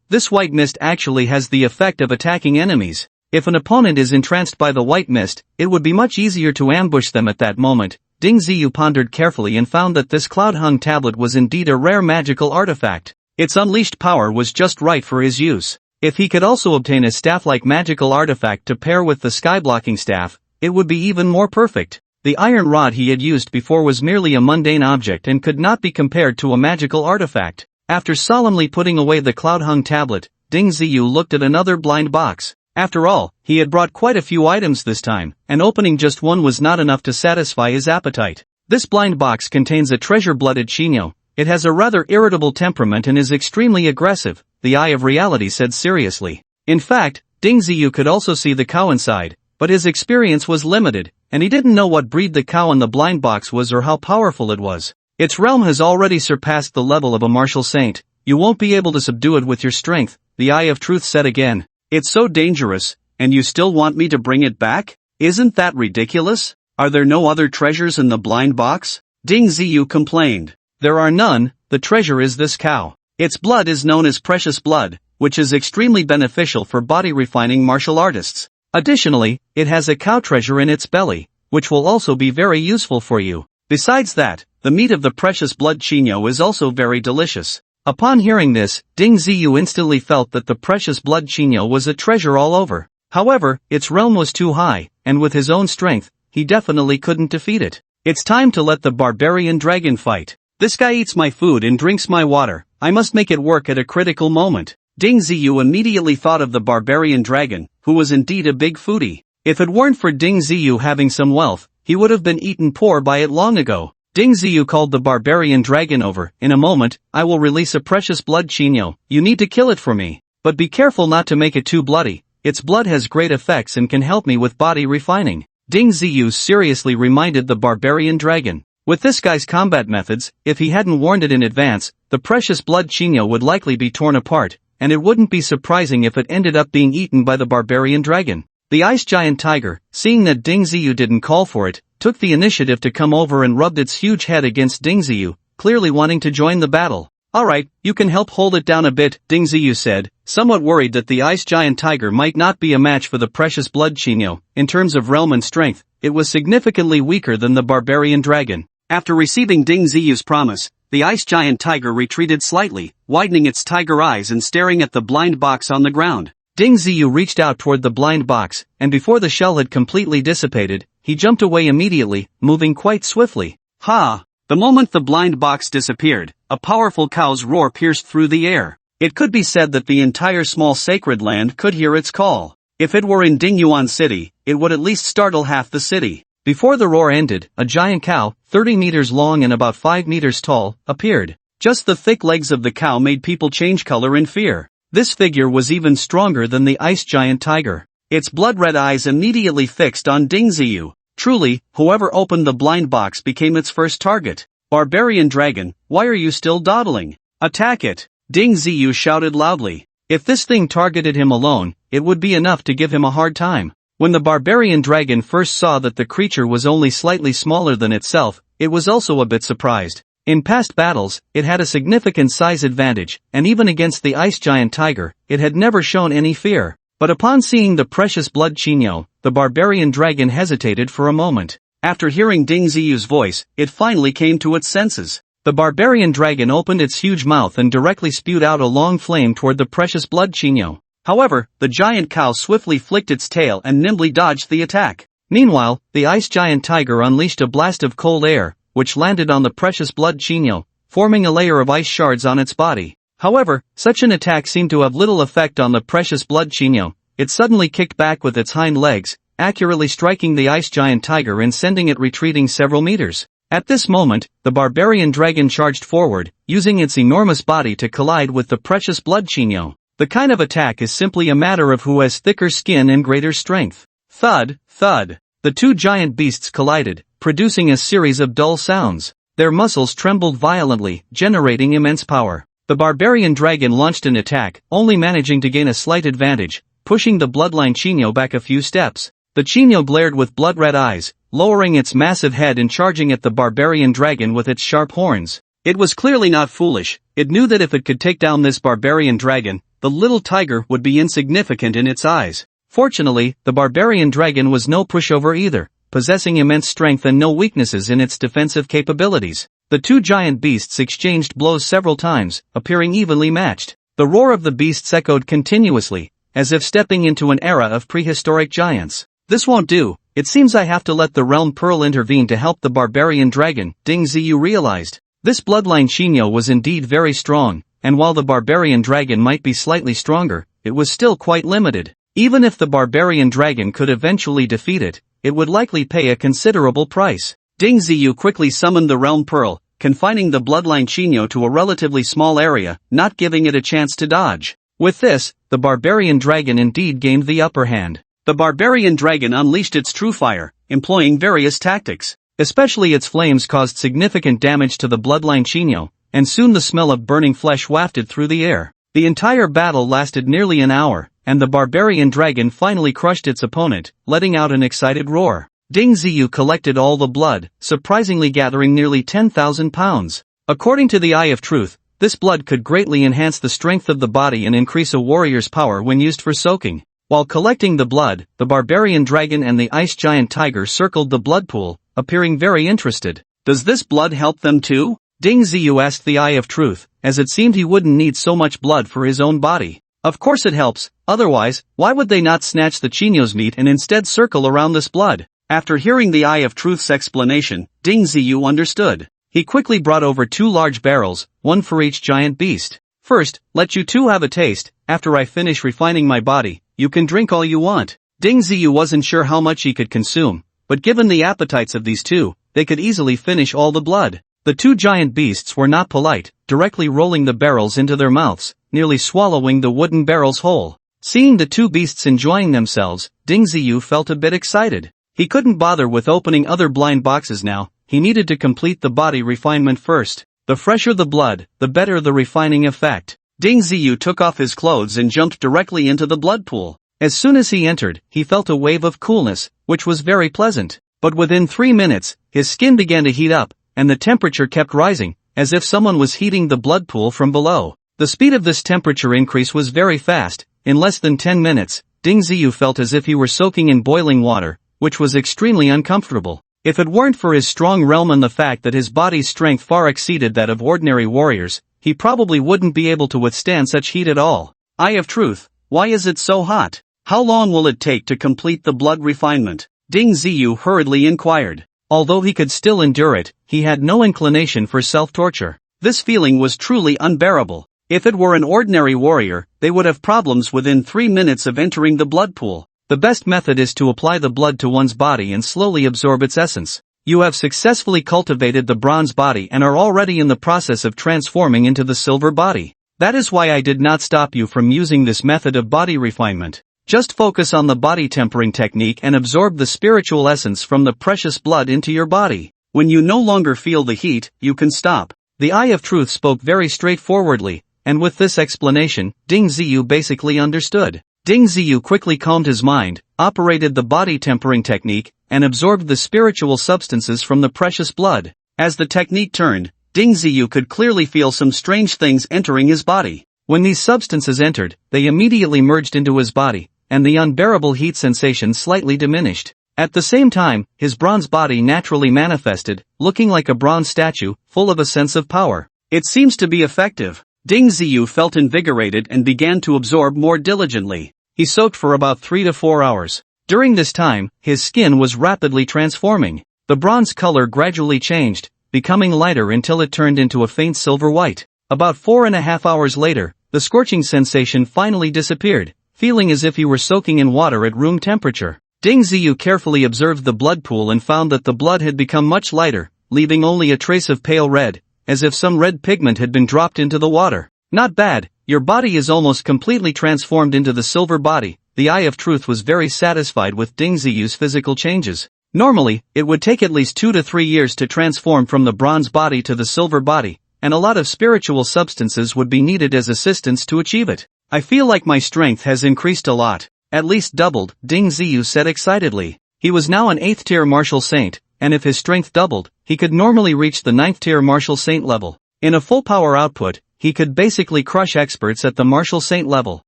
This white mist actually has the effect of attacking enemies. If an opponent is entranced by the white mist, it would be much easier to ambush them at that moment. Ding Ziyu pondered carefully and found that this cloud-hung tablet was indeed a rare magical artifact. Its unleashed power was just right for his use. If he could also obtain a staff-like magical artifact to pair with the sky-blocking staff, it would be even more perfect. The iron rod he had used before was merely a mundane object and could not be compared to a magical artifact. After solemnly putting away the cloud-hung tablet, Ding Ziyu looked at another blind box. After all, he had brought quite a few items this time, and opening just one was not enough to satisfy his appetite. This blind box contains a treasure-blooded Shinyo. It has a rather irritable temperament and is extremely aggressive, the Eye of Reality said seriously. In fact, Ding Ziyu could also see the cow inside, but his experience was limited, and he didn't know what breed the cow in the blind box was or how powerful it was. Its realm has already surpassed the level of a martial saint. You won't be able to subdue it with your strength, the Eye of Truth said again. It's so dangerous, and you still want me to bring it back? Isn't that ridiculous? Are there no other treasures in the blind box? Ding Ziyu complained. There are none. The treasure is this cow. Its blood is known as precious blood, which is extremely beneficial for body refining martial artists. Additionally, it has a cow treasure in its belly, which will also be very useful for you. Besides that, the meat of the precious blood Shinyo is also very delicious. Upon hearing this, Ding Ziyu instantly felt that the precious blood Shinyo was a treasure all over. However, its realm was too high, and with his own strength, he definitely couldn't defeat it. It's time to let the barbarian dragon fight. This guy eats my food and drinks my water. I must make it work at a critical moment. Ding Ziyu immediately thought of the barbarian dragon, who was indeed a big foodie. If it weren't for Ding Ziyu having some wealth, he would have been eaten poor by it long ago. Ding Ziyu called the barbarian dragon over. In a moment, I will release a precious blood Shinyo. You need to kill it for me. But be careful not to make it too bloody. Its blood has great effects and can help me with body refining. Ding Ziyu seriously reminded the barbarian dragon. With this guy's combat methods, if he hadn't warned it in advance, the precious blood Shinyo would likely be torn apart, and it wouldn't be surprising if it ended up being eaten by the barbarian dragon. The ice giant tiger, seeing that Ding Ziyu didn't call for it, took the initiative to come over and rubbed its huge head against Ding Ziyu, clearly wanting to join the battle. Alright, you can help hold it down a bit, Ding Ziyu said, somewhat worried that the ice giant tiger might not be a match for the precious blood Shinyo. In terms of realm and strength, it was significantly weaker than the barbarian dragon. After receiving Ding Ziyu's promise, the ice giant tiger retreated slightly, widening its tiger eyes and staring at the blind box on the ground. Ding Ziyu reached out toward the blind box, and before the shell had completely dissipated, he jumped away immediately, moving quite swiftly. Ha! The moment the blind box disappeared, a powerful cow's roar pierced through the air. It could be said that the entire small sacred land could hear its call. If it were in Dingyuan City, it would at least startle half the city. Before the roar ended, a giant cow, 30 meters long and about 5 meters tall, appeared. Just the thick legs of the cow made people change color in fear. This figure was even stronger than the ice giant tiger. Its blood-red eyes immediately fixed on Ding Ziyu. Truly, whoever opened the blind box became its first target. Barbarian dragon, why are you still dawdling? Attack it! Ding Ziyu shouted loudly. If this thing targeted him alone, it would be enough to give him a hard time. When the barbarian dragon first saw that the creature was only slightly smaller than itself, it was also a bit surprised. In past battles, it had a significant size advantage, and even against the ice giant tiger, it had never shown any fear. But upon seeing the precious blood Chinyo, the barbarian dragon hesitated for a moment. After hearing Ding Ziyu's voice, it finally came to its senses. The barbarian dragon opened its huge mouth and directly spewed out a long flame toward the precious blood Chinyo. However, the giant cow swiftly flicked its tail and nimbly dodged the attack. Meanwhile, the ice giant tiger unleashed a blast of cold air, which landed on the precious blood Chinyo, forming a layer of ice shards on its body. However, such an attack seemed to have little effect on the precious blood Chinyo. It suddenly kicked back with its hind legs, accurately striking the ice giant tiger and sending it retreating several meters. At this moment, the barbarian dragon charged forward, using its enormous body to collide with the precious blood Chinyo. The kind of attack is simply a matter of who has thicker skin and greater strength. Thud, thud. The two giant beasts collided, producing a series of dull sounds. Their muscles trembled violently, generating immense power. The barbarian dragon launched an attack, only managing to gain a slight advantage, pushing the bloodline Chinyo back a few steps. The Chinyo glared with blood-red eyes, lowering its massive head and charging at the barbarian dragon with its sharp horns. It was clearly not foolish. It knew that if it could take down this barbarian dragon, the little tiger would be insignificant in its eyes. Fortunately, the barbarian dragon was no pushover either, possessing immense strength and no weaknesses in its defensive capabilities. The two giant beasts exchanged blows several times, appearing evenly matched. The roar of the beasts echoed continuously, as if stepping into an era of prehistoric giants. This won't do. It seems I have to let the realm pearl intervene to help the barbarian dragon, Ding Ziyu realized. This bloodline Chinyo was indeed very strong, and while the barbarian dragon might be slightly stronger, it was still quite limited. Even if the barbarian dragon could eventually defeat it, it would likely pay a considerable price. Ding Ziyu quickly summoned the realm pearl, confining the bloodline Chinyo to a relatively small area, not giving it a chance to dodge. With this, the barbarian dragon indeed gained the upper hand. The barbarian dragon unleashed its true fire, employing various tactics. Especially its flames caused significant damage to the bloodline Chinyo, and soon the smell of burning flesh wafted through the air. The entire battle lasted nearly an hour, and the barbarian dragon finally crushed its opponent, letting out an excited roar. Ding Ziyu collected all the blood, surprisingly gathering nearly 10,000 pounds. According to the Eye of Truth, this blood could greatly enhance the strength of the body and increase a warrior's power when used for soaking. While collecting the blood, the barbarian dragon and the ice giant tiger circled the blood pool, appearing very interested. Does this blood help them too? Ding Ziyu asked the Eye of Truth, as it seemed he wouldn't need so much blood for his own body. Of course it helps, otherwise, why would they not snatch the Chinyo's meat and instead circle around this blood? After hearing the Eye of Truth's explanation, Ding Ziyu understood. He quickly brought over 2 large barrels, one for each giant beast. First, let you two have a taste. After I finish refining my body, you can drink all you want. Ding Ziyu wasn't sure how much he could consume, but given the appetites of these two, they could easily finish all the blood. The 2 giant beasts were not polite, directly rolling the barrels into their mouths, nearly swallowing the wooden barrels whole. Seeing the 2 beasts enjoying themselves, Ding Ziyu felt a bit excited. He couldn't bother with opening other blind boxes now. He needed to complete the body refinement first. The fresher the blood, the better the refining effect. Ding Ziyu took off his clothes and jumped directly into the blood pool. As soon as he entered, he felt a wave of coolness, which was very pleasant. But within 3 minutes, his skin began to heat up, and the temperature kept rising, as if someone was heating the blood pool from below. The speed of this temperature increase was very fast. In less than 10 minutes, Ding Ziyu felt as if he were soaking in boiling water, which was extremely uncomfortable. If it weren't for his strong realm and the fact that his body's strength far exceeded that of ordinary warriors, he probably wouldn't be able to withstand such heat at all. Eye of Truth, why is it so hot? How long will it take to complete the blood refinement? Ding Ziyu hurriedly inquired. Although he could still endure it, he had no inclination for self-torture. This feeling was truly unbearable. If it were an ordinary warrior, they would have problems within 3 minutes of entering the blood pool. The best method is to apply the blood to one's body and slowly absorb its essence. You have successfully cultivated the bronze body and are already in the process of transforming into the silver body. That is why I did not stop you from using this method of body refinement. Just focus on the body tempering technique and absorb the spiritual essence from the precious blood into your body. When you no longer feel the heat, you can stop. The Eye of Truth spoke very straightforwardly, and with this explanation, Ding Ziyu basically understood. Ding Ziyu quickly calmed his mind, operated the body tempering technique, and absorbed the spiritual substances from the precious blood. As the technique turned, Ding Ziyu could clearly feel some strange things entering his body. When these substances entered, they immediately merged into his body, and the unbearable heat sensation slightly diminished. At the same time, his bronze body naturally manifested, looking like a bronze statue, full of a sense of power. It seems to be effective. Ding Ziyu felt invigorated and began to absorb more diligently. He soaked for about 3 to 4 hours. During this time, his skin was rapidly transforming. The bronze color gradually changed, becoming lighter until it turned into a faint silver white. About 4.5 hours later, the scorching sensation finally disappeared, feeling as if he were soaking in water at room temperature. Ding Ziyu carefully observed the blood pool and found that the blood had become much lighter, leaving only a trace of pale red, as if some red pigment had been dropped into the water. Not bad, your body is almost completely transformed into the silver body. The Eye of Truth was very satisfied with Ding Ziyu's physical changes. Normally, it would take at least 2 to 3 years to transform from the bronze body to the silver body, and a lot of spiritual substances would be needed as assistance to achieve it. I feel like my strength has increased a lot. At least doubled, Ding Ziyu said excitedly. He was now an 8th tier martial saint, and if his strength doubled, he could normally reach the 9th tier martial saint level. In a full power output, he could basically crush experts at the martial saint level.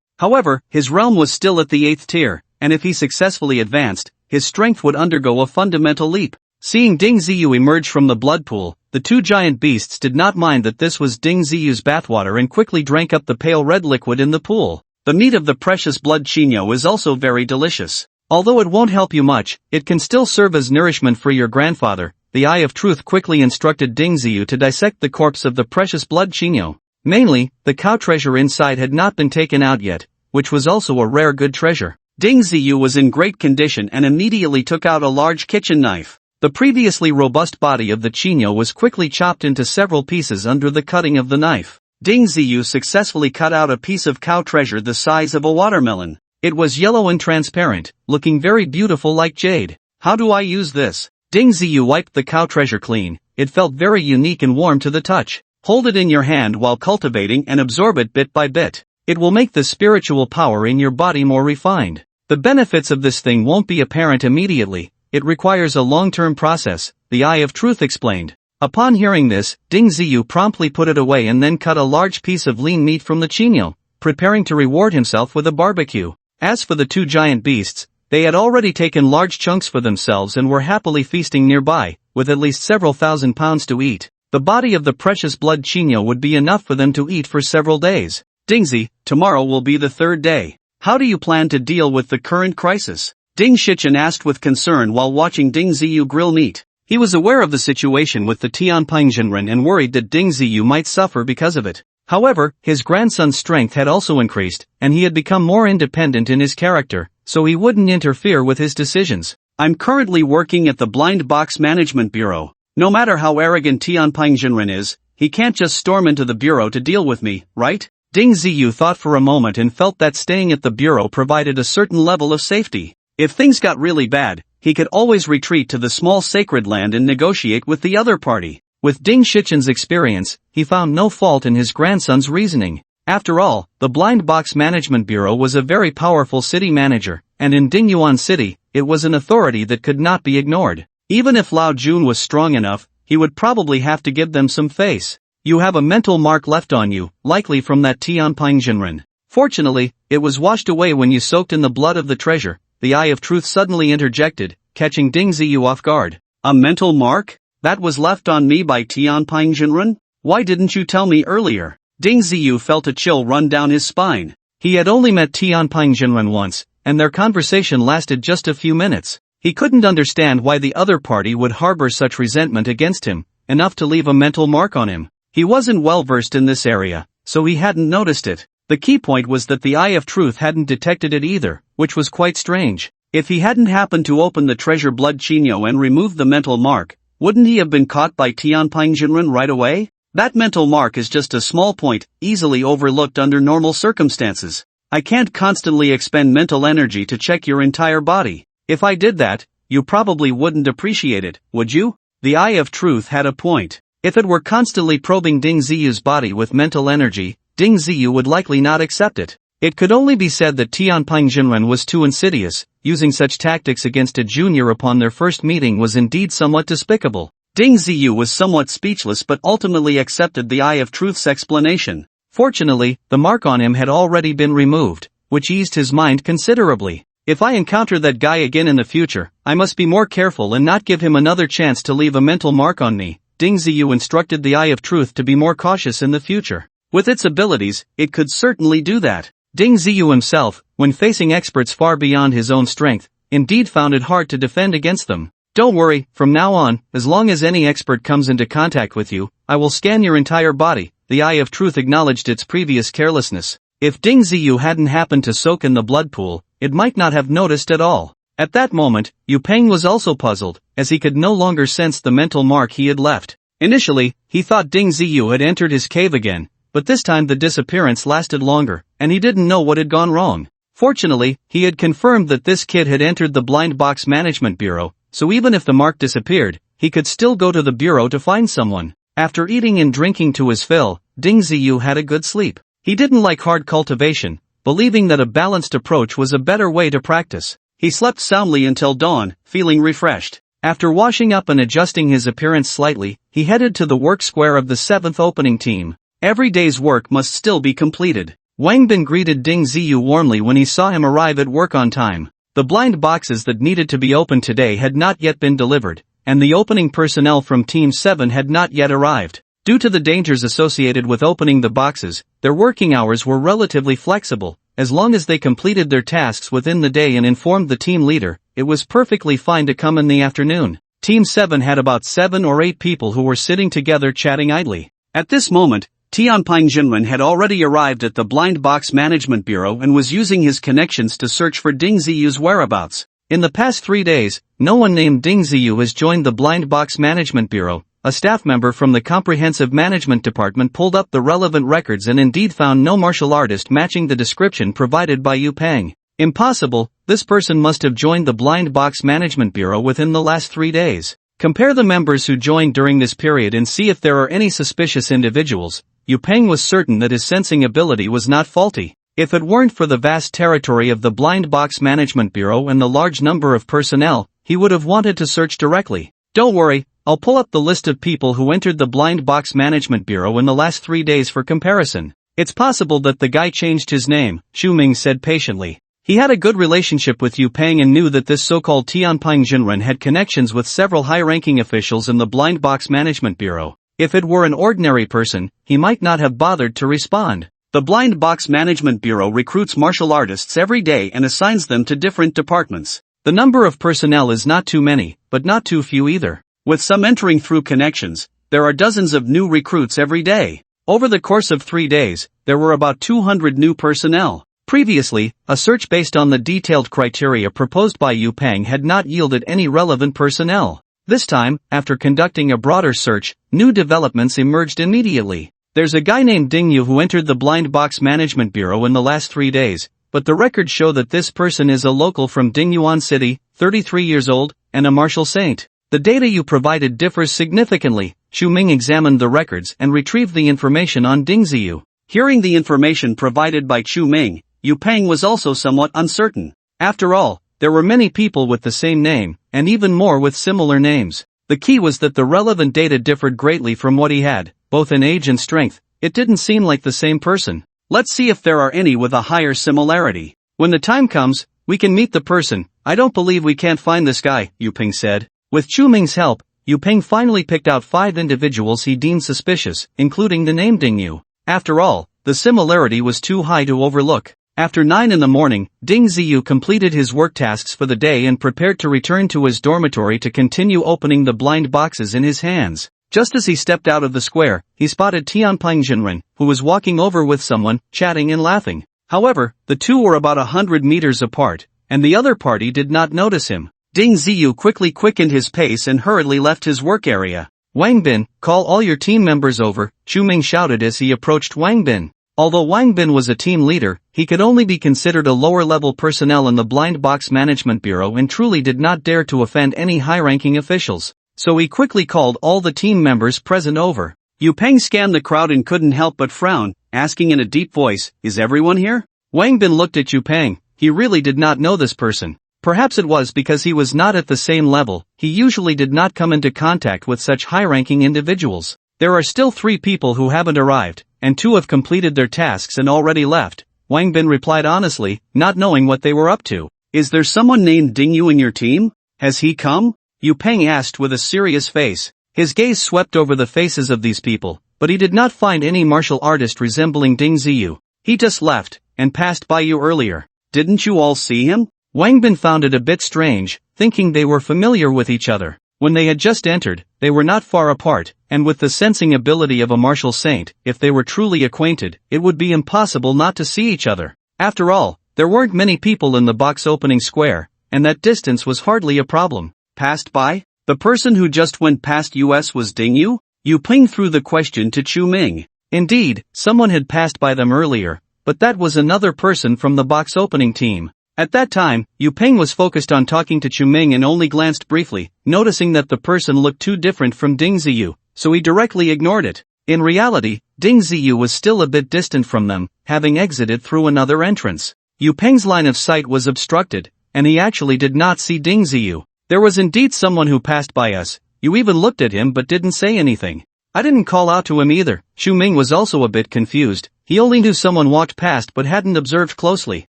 However, his realm was still at the 8th tier, and if he successfully advanced, his strength would undergo a fundamental leap. Seeing Ding Ziyu emerge from the blood pool, the two giant beasts did not mind that this was Ding Ziyu's bathwater and quickly drank up the pale red liquid in the pool. The meat of the precious blood chino is also very delicious. Although it won't help you much, it can still serve as nourishment for your grandfather. The Eye of Truth quickly instructed Ding Ziyu to dissect the corpse of the precious blood chino. Mainly, the cow treasure inside had not been taken out yet, which was also a rare good treasure. Ding Ziyu was in great condition and immediately took out a large kitchen knife. The previously robust body of the chino was quickly chopped into several pieces under the cutting of the knife. Ding Ziyu successfully cut out a piece of cow treasure the size of a watermelon. It was yellow and transparent, looking very beautiful like jade. How do I use this? Ding Ziyu wiped the cow treasure clean. It felt very unique and warm to the touch. Hold it in your hand while cultivating and absorb it bit by bit. It will make the spiritual power in your body more refined. The benefits of this thing won't be apparent immediately. It requires a long-term process, the Eye of Truth explained. Upon hearing this, Ding Ziyu promptly put it away and then cut a large piece of lean meat from the chino, preparing to reward himself with a barbecue. As for the two giant beasts, they had already taken large chunks for themselves and were happily feasting nearby, with at least several thousand pounds to eat. The body of the precious blood chino would be enough for them to eat for several days. Dingzi, tomorrow will be the 3rd day. How do you plan to deal with the current crisis? Ding Shichen asked with concern while watching Ding Ziyu grill meat. He was aware of the situation with the Tianpingzhenren and worried that Ding Ziyu might suffer because of it. However, his grandson's strength had also increased, and he had become more independent in his character, so he wouldn't interfere with his decisions. I'm currently working at the Blind Box Management Bureau. No matter how arrogant Tianpingzhenren is, he can't just storm into the bureau to deal with me, right? Ding Ziyu thought for a moment and felt that staying at the bureau provided a certain level of safety. If things got really bad, he could always retreat to the small sacred land and negotiate with the other party. With Ding Shichen's experience, he found no fault in his grandson's reasoning. After all, the Blind Box Management Bureau was a very powerful city manager, and in Dingyuan City, it was an authority that could not be ignored. Even if Lao Jun was strong enough, he would probably have to give them some face. You have a mental mark left on you, likely from that Tianpingzhenren. Fortunately, it was washed away when you soaked in the blood of the treasure. The Eye of Truth suddenly interjected, catching Ding Ziyu off guard. A mental mark? That was left on me by Tianpingzhenren? Why didn't you tell me earlier? Ding Ziyu felt a chill run down his spine. He had only met Tianpingzhenren once, and their conversation lasted just a few minutes. He couldn't understand why the other party would harbor such resentment against him, enough to leave a mental mark on him. He wasn't well versed in this area, so he hadn't noticed it. The key point was that the Eye of Truth hadn't detected it either, which was quite strange. If he hadn't happened to open the treasure blood chino and remove the mental mark, wouldn't he have been caught by Tianpingzhenren right away? That mental mark is just a small point, easily overlooked under normal circumstances. I can't constantly expend mental energy to check your entire body. If I did that, you probably wouldn't appreciate it, would you? the Eye of Truth had a point. If it were constantly probing Ding Ziyu's body with mental energy, Ding Ziyu would likely not accept it. It could only be said that Tianping Jinren was too insidious. Using such tactics against a junior upon their first meeting was indeed somewhat despicable. Ding Ziyu was somewhat speechless but ultimately accepted the Eye of Truth's explanation. Fortunately, the mark on him had already been removed, which eased his mind considerably. If I encounter that guy again in the future, I must be more careful and not give him another chance to leave a mental mark on me. Ding Ziyu instructed the Eye of Truth to be more cautious in the future. With its abilities, it could certainly do that. Ding Ziyu himself, when facing experts far beyond his own strength, indeed found it hard to defend against them. Don't worry, from now on, as long as any expert comes into contact with you, I will scan your entire body. The Eye of Truth acknowledged its previous carelessness. If Ding Ziyu hadn't happened to soak in the blood pool, it might not have noticed at all. At that moment, Yu Peng was also puzzled, as he could no longer sense the mental mark he had left. Initially, he thought Ding Ziyu had entered his cave again, but this time the disappearance lasted longer, and he didn't know what had gone wrong. Fortunately, he had confirmed that this kid had entered the Blind Box Management Bureau, so even if the mark disappeared, he could still go to the bureau to find someone. After eating and drinking to his fill, Ding Ziyu had a good sleep. He didn't like hard cultivation, believing that a balanced approach was a better way to practice. He slept soundly until dawn, feeling refreshed. After washing up and adjusting his appearance slightly, he headed to the work square of the 7th opening team. Every day's work must still be completed. Wang Bin greeted Ding Ziyu warmly when he saw him arrive at work on time. The blind boxes that needed to be opened today had not yet been delivered, and the opening personnel from Team 7 had not yet arrived. Due to the dangers associated with opening the boxes, their working hours were relatively flexible. As long as they completed their tasks within the day and informed the team leader, it was perfectly fine to come in the afternoon. Team 7 had about 7 or 8 people who were sitting together chatting idly. At this moment, Tianping Jinren had already arrived at the Blind Box Management Bureau and was using his connections to search for Ding Ziyu's whereabouts. In the past 3 days, no one named Ding Ziyu has joined the Blind Box Management Bureau. A staff member from the Comprehensive Management Department pulled up the relevant records and indeed found no martial artist matching the description provided by Yu Peng. Impossible, this person must have joined the Blind Box Management Bureau within the last 3 days. Compare the members who joined during this period and see if there are any suspicious individuals. Yu Peng was certain that his sensing ability was not faulty. If it weren't for the vast territory of the Blind Box Management Bureau and the large number of personnel, he would have wanted to search directly. Don't worry, I'll pull up the list of people who entered the Blind Box Management Bureau in the last 3 days for comparison. It's possible that the guy changed his name, Xu Ming said patiently. He had a good relationship with Yu Peng and knew that this so-called Tianping Jinren had connections with several high-ranking officials in the Blind Box Management Bureau. If it were an ordinary person, he might not have bothered to respond. The Blind Box Management Bureau recruits martial artists every day and assigns them to different departments. The number of personnel is not too many, but not too few either. With some entering through connections, there are dozens of new recruits every day. Over the course of 3 days, there were about 200 new personnel. Previously, a search based on the detailed criteria proposed by Yu Peng had not yielded any relevant personnel. This time, after conducting a broader search, new developments emerged immediately. There's a guy named Ding Yu who entered the Blind Box Management Bureau in the last 3 days, but the records show that this person is a local from Dingyuan City, 33 years old, and a martial saint. The data you provided differs significantly. Xu Ming examined the records and retrieved the information on Ding Ziyu. Hearing the information provided by Xu Ming, Yu Peng was also somewhat uncertain. After all, there were many people with the same name, and even more with similar names. The key was that the relevant data differed greatly from what he had, both in age and strength. It didn't seem like the same person. Let's see if there are any with a higher similarity. When the time comes, we can meet the person. I don't believe we can't find this guy, Yu Peng said. With Xu Ming's help, Yu Peng finally picked out 5 individuals he deemed suspicious, including the name Ding Yu. After all, the similarity was too high to overlook. After 9 in the morning, Ding Ziyu completed his work tasks for the day and prepared to return to his dormitory to continue opening the blind boxes in his hands. Just as he stepped out of the square, he spotted Tianping Jinren, who was walking over with someone, chatting and laughing. However, the two were about 100 meters apart, and the other party did not notice him. Ding Ziyu quickly quickened his pace and hurriedly left his work area. Wang Bin, call all your team members over, Xu Ming shouted as he approached Wang Bin. Although Wang Bin was a team leader, he could only be considered a lower-level personnel in the Blind Box Management Bureau and truly did not dare to offend any high-ranking officials. so he quickly called all the team members present over. Yu Peng scanned the crowd and couldn't help but frown, asking in a deep voice, "Is everyone here?" Wang Bin looked at Yu Peng. He really did not know this person. Perhaps it was because he was not at the same level. He usually did not come into contact with such high-ranking individuals. There are still 3 people who haven't arrived, and 2 have completed their tasks and already left. Wang Bin replied honestly, not knowing what they were up to. "Is there someone named Ding Yu in your team? Has he come?" Yu Peng asked with a serious face. His gaze swept over the faces of these people, but he did not find any martial artist resembling Ding Ziyu. "He just left, and passed by you earlier. Didn't you all see him?" Wang Bin found it a bit strange, thinking they were familiar with each other. When they had just entered, they were not far apart, and with the sensing ability of a martial saint, if they were truly acquainted, it would be impossible not to see each other. After all, there weren't many people in the box opening square, and that distance was hardly a problem. "Passed by? The person who just went past us was Ding Yu?" Yu Peng threw the question to Chu Ming. Indeed, someone had passed by them earlier, but that was another person from the box opening team. At that time, Yu Peng was focused on talking to Chu Ming and only glanced briefly, noticing that the person looked too different from Ding Ziyu, so he directly ignored it. In reality, Ding Ziyu was still a bit distant from them, having exited through another entrance. Yu Peng's line of sight was obstructed, and he actually did not see Ding Ziyu. "There was indeed someone who passed by us. You even looked at him but didn't say anything." "I didn't call out to him either." Chu Ming was also a bit confused. He only knew someone walked past but hadn't observed closely.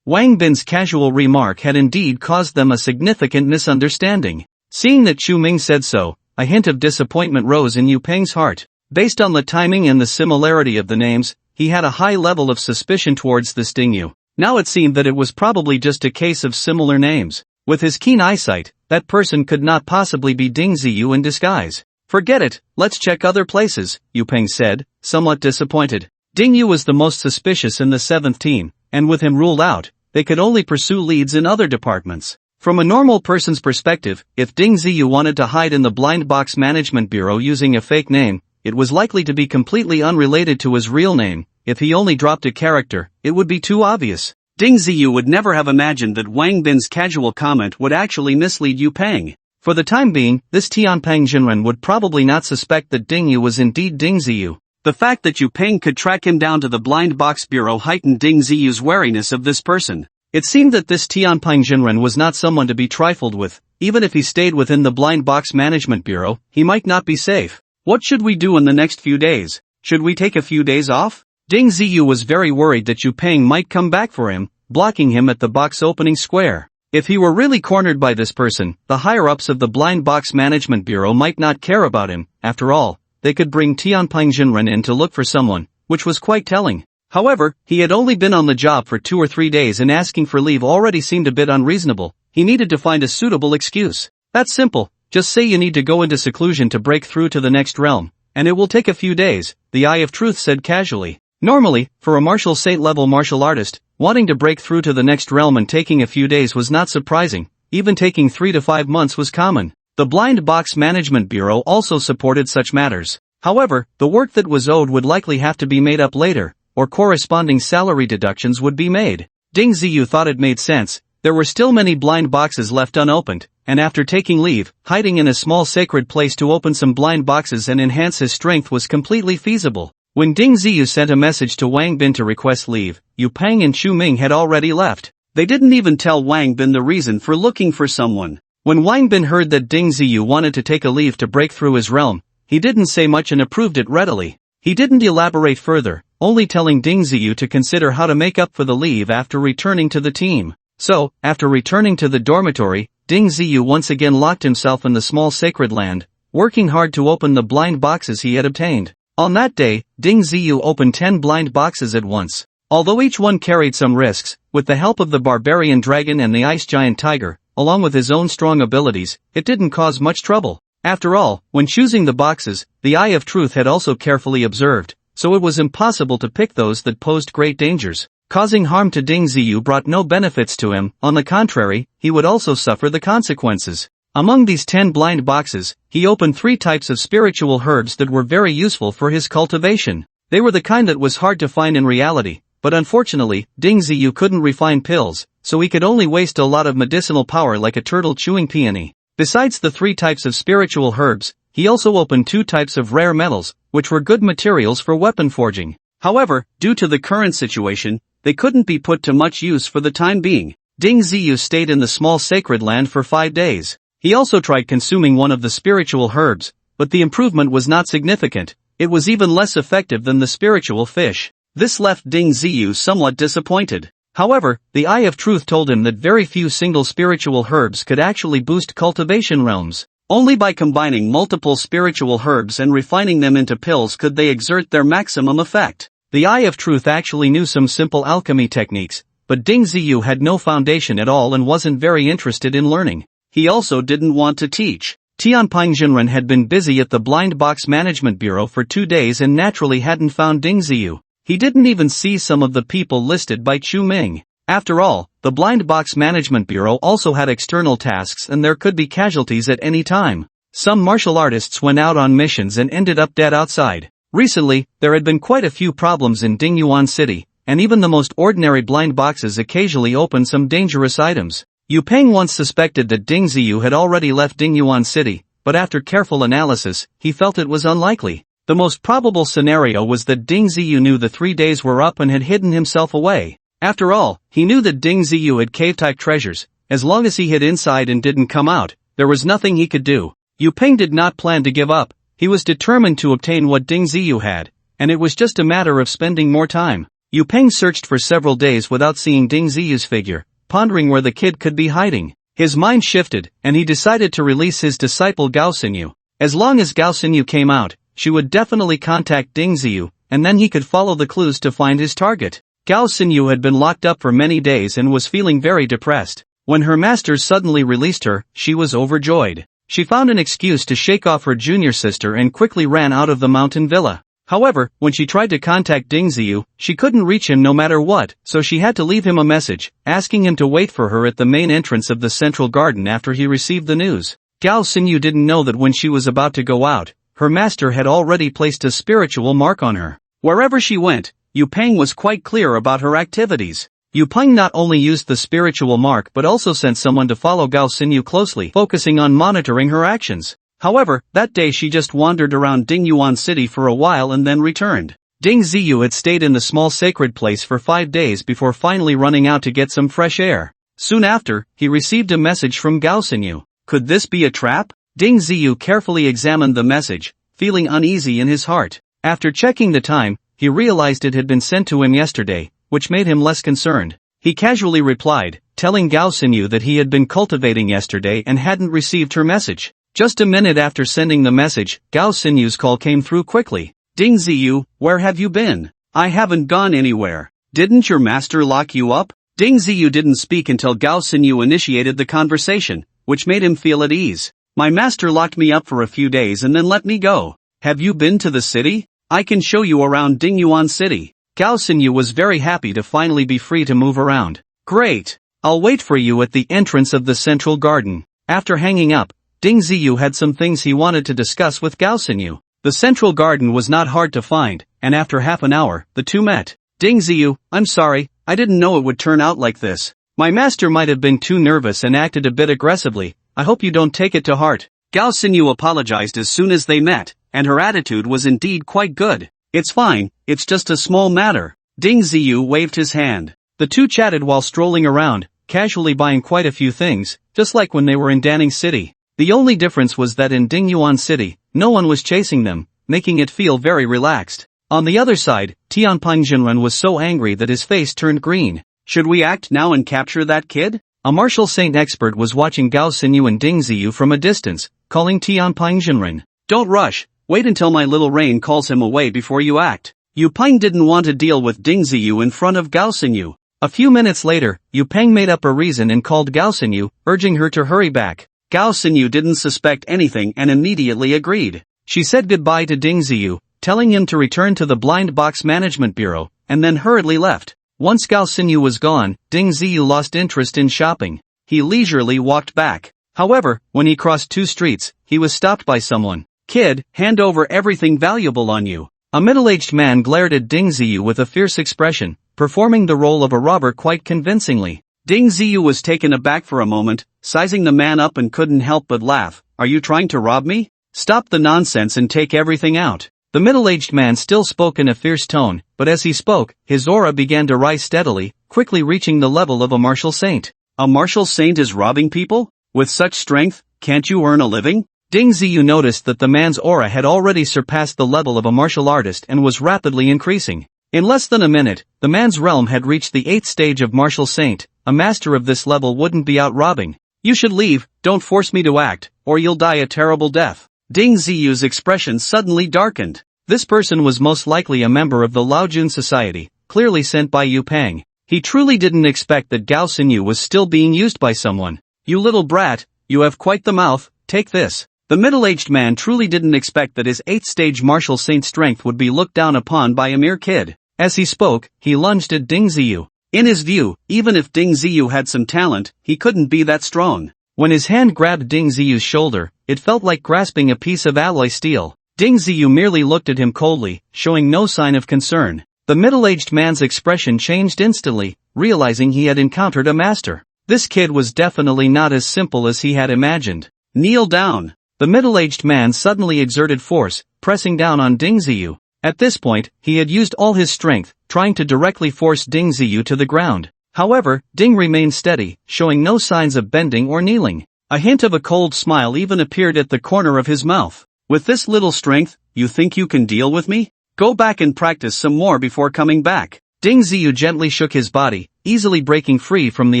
Wang Bin's casual remark had indeed caused them a significant misunderstanding. Seeing that Chu Ming said so, a hint of disappointment rose in Yu Peng's heart. Based on the timing and the similarity of the names, he had a high level of suspicion towards this Ding Yu. Now it seemed that it was probably just a case of similar names. With his keen eyesight, that person could not possibly be Ding Ziyu in disguise. "Forget it, let's check other places," Yu Peng said, somewhat disappointed. Ding Yu was the most suspicious in the 7th team, and with him ruled out, they could only pursue leads in other departments. From a normal person's perspective, if Ding Ziyu wanted to hide in the Blind Box Management Bureau using a fake name, it was likely to be completely unrelated to his real name. If he only dropped a character, it would be too obvious. Ding Ziyu would never have imagined that Wang Bin's casual comment would actually mislead Yu Peng. For the time being, this Tianping Jinren would probably not suspect that Ding Yu was indeed Ding Ziyu. The fact that Yu Peng could track him down to the Blind Box Bureau heightened Ding Ziyu's wariness of this person. It seemed that this Tianping Jinren was not someone to be trifled with. Even if he stayed within the Blind Box Management Bureau, he might not be safe. "What should we do in the next few days? Should we take a few days off?" Ding Ziyu was very worried that Yu Peng might come back for him, blocking him at the box opening square. If he were really cornered by this person, the higher-ups of the Blind Box Management Bureau might not care about him. After all, they could bring Tianping Jinren in to look for someone, which was quite telling. However, he had only been on the job for 2 or 3 days and asking for leave already seemed a bit unreasonable. He needed to find a suitable excuse. "That's simple, just say you need to go into seclusion to break through to the next realm, and it will take a few days," the Eye of Truth said casually. Normally, for a martial saint-level martial artist, wanting to break through to the next realm and taking a few days was not surprising. Even taking 3 to 5 months was common. The Blind Box Management Bureau also supported such matters. However, the work that was owed would likely have to be made up later, or corresponding salary deductions would be made. Ding Ziyu thought it made sense. There were still many blind boxes left unopened, and after taking leave, hiding in a small sacred place to open some blind boxes and enhance his strength was completely feasible. When Ding Ziyu sent a message to Wang Bin to request leave, Yu Peng and Chu Ming had already left. They didn't even tell Wang Bin the reason for looking for someone. When Wang Bin heard that Ding Ziyu wanted to take a leave to break through his realm, he didn't say much and approved it readily. He didn't elaborate further, only telling Ding Ziyu to consider how to make up for the leave after returning to the team. So, after returning to the dormitory, Ding Ziyu once again locked himself in the small sacred land, working hard to open the blind boxes he had obtained. On that day, Ding Ziyu opened 10 blind boxes at once. Although each one carried some risks, with the help of the barbarian dragon and the ice giant tiger, along with his own strong abilities, it didn't cause much trouble. After all, when choosing the boxes, the Eye of Truth had also carefully observed, so it was impossible to pick those that posed great dangers. Causing harm to Ding Ziyu brought no benefits to him, on the contrary, he would also suffer the consequences. Among these 10 blind boxes, he opened 3 types of spiritual herbs that were very useful for his cultivation. They were the kind that was hard to find in reality, but unfortunately, Ding Ziyu couldn't refine pills, so he could only waste a lot of medicinal power like a turtle chewing peony. Besides the 3 types of spiritual herbs, he also opened 2 types of rare metals, which were good materials for weapon forging. However, due to the current situation, they couldn't be put to much use for the time being. Ding Ziyu stayed in the small sacred land for 5 days. He also tried consuming one of the spiritual herbs, but the improvement was not significant. It was even less effective than the spiritual fish. This left Ding Ziyu somewhat disappointed. However, the Eye of Truth told him that very few single spiritual herbs could actually boost cultivation realms. Only by combining multiple spiritual herbs and refining them into pills could they exert their maximum effect. The Eye of Truth actually knew some simple alchemy techniques, but Ding Ziyu had no foundation at all and wasn't very interested in learning. He also didn't want to teach. Tianping Jinren had been busy at the Blind Box Management Bureau for 2 days and naturally hadn't found Ding Ziyu. He didn't even see some of the people listed by Chu Ming. After all, the Blind Box Management Bureau also had external tasks and there could be casualties at any time. Some martial artists went out on missions and ended up dead outside. Recently, there had been quite a few problems in Dingyuan City, and even the most ordinary blind boxes occasionally opened some dangerous items. Yu Peng once suspected that Ding Ziyu had already left Dingyuan City, but after careful analysis, he felt it was unlikely. The most probable scenario was that Ding Ziyu knew the 3 days were up and had hidden himself away. After all, he knew that Ding Ziyu had cave-type treasures. As long as he hid inside and didn't come out, there was nothing he could do. Yu Peng did not plan to give up. He was determined to obtain what Ding Ziyu had, and it was just a matter of spending more time. Yu Peng searched for several days without seeing Ding Ziyu's figure, pondering where the kid could be hiding. His mind shifted, and he decided to release his disciple Gao Xinyu. As long as Gao Xinyu came out, she would definitely contact Ding Ziyu, and then he could follow the clues to find his target. Gao Xinyu had been locked up for many days and was feeling very depressed. When her masters suddenly released her, she was overjoyed. She found an excuse to shake off her junior sister and quickly ran out of the mountain villa. However, when she tried to contact Ding Ziyu, she couldn't reach him no matter what, so she had to leave him a message, asking him to wait for her at the main entrance of the central garden after he received the news. Gao Xinyu didn't know that when she was about to go out, her master had already placed a spiritual mark on her. Wherever she went, Yu Peng was quite clear about her activities. Yu Peng not only used the spiritual mark but also sent someone to follow Gao Xinyu closely, focusing on monitoring her actions. However, that day she just wandered around Dingyuan City for a while and then returned. Ding Ziyu had stayed in the small sacred place for 5 days before finally running out to get some fresh air. Soon after, he received a message from Gao Xinyu. Could this be a trap? Ding Ziyu carefully examined the message, feeling uneasy in his heart. After checking the time, he realized it had been sent to him yesterday, which made him less concerned. He casually replied, telling Gao Xinyu that he had been cultivating yesterday and hadn't received her message. Just a minute after sending the message, Gao Xinyu's call came through quickly. Ding Ziyu, where have you been? I haven't gone anywhere. Didn't your master lock you up? Ding Ziyu didn't speak until Gao Xinyu initiated the conversation, which made him feel at ease. My master locked me up for a few days and then let me go. Have you been to the city? I can show you around Dingyuan City. Gao Xinyu was very happy to finally be free to move around. Great. I'll wait for you at the entrance of the central garden. After hanging up, Ding Ziyu had some things he wanted to discuss with Gao Xinyu. The central garden was not hard to find, and after half an hour, the two met. Ding Ziyu, I'm sorry, I didn't know it would turn out like this. My master might have been too nervous and acted a bit aggressively. I hope you don't take it to heart. Gao Xinyu apologized as soon as they met, and her attitude was indeed quite good. It's fine, it's just a small matter. Ding Ziyu waved his hand. The two chatted while strolling around, casually buying quite a few things, just like when they were in Danning City. The only difference was that in Dingyuan City, no one was chasing them, making it feel very relaxed. On the other side, Tianping Jinren was so angry that his face turned green. Should we act now and capture that kid? A martial saint expert was watching Gao Xinyu and Ding Ziyu from a distance, calling Tianping Jinren. Don't rush, wait until my little rain calls him away before you act. Yu Peng didn't want to deal with Ding Ziyu in front of Gao Xinyu. A few minutes later, Yu Peng made up a reason and called Gao Xinyu, urging her to hurry back. Gao Xinyu didn't suspect anything and immediately agreed. She said goodbye to Ding Ziyu, telling him to return to the Blind Box Management Bureau, and then hurriedly left. Once Gao Xinyu was gone, Ding Ziyu lost interest in shopping. He leisurely walked back. However, when he crossed 2 streets, he was stopped by someone. Kid, hand over everything valuable on you. A middle-aged man glared at Ding Ziyu with a fierce expression, performing the role of a robber quite convincingly. Ding Ziyu was taken aback for a moment, sizing the man up and couldn't help but laugh. Are you trying to rob me? Stop the nonsense and take everything out. The middle-aged man still spoke in a fierce tone, but as he spoke, his aura began to rise steadily, quickly reaching the level of a martial saint. A martial saint is robbing people? With such strength, can't you earn a living? Ding Ziyu noticed that the man's aura had already surpassed the level of a martial artist and was rapidly increasing. In less than a minute, the man's realm had reached the 8th stage of martial saint. A master of this level wouldn't be out robbing. You should leave, don't force me to act, or you'll die a terrible death. Ding Ziyu's expression suddenly darkened. This person was most likely a member of the Laojun Society, clearly sent by Yu Peng. He truly didn't expect that Gao Xinyu was still being used by someone. You little brat, you have quite the mouth, take this. The middle-aged man truly didn't expect that his 8th stage martial saint strength would be looked down upon by a mere kid. As he spoke, he lunged at Ding Ziyu. In his view, even if Ding Ziyu had some talent, he couldn't be that strong. When his hand grabbed Ding Ziyu's shoulder, it felt like grasping a piece of alloy steel. Ding Ziyu merely looked at him coldly, showing no sign of concern. The middle-aged man's expression changed instantly, realizing he had encountered a master. This kid was definitely not as simple as he had imagined. Kneel down. The middle-aged man suddenly exerted force, pressing down on Ding Ziyu. At this point, he had used all his strength, trying to directly force Ding Ziyu to the ground. However, Ding remained steady, showing no signs of bending or kneeling. A hint of a cold smile even appeared at the corner of his mouth. With this little strength, you think you can deal with me? Go back and practice some more before coming back. Ding Ziyu gently shook his body, easily breaking free from the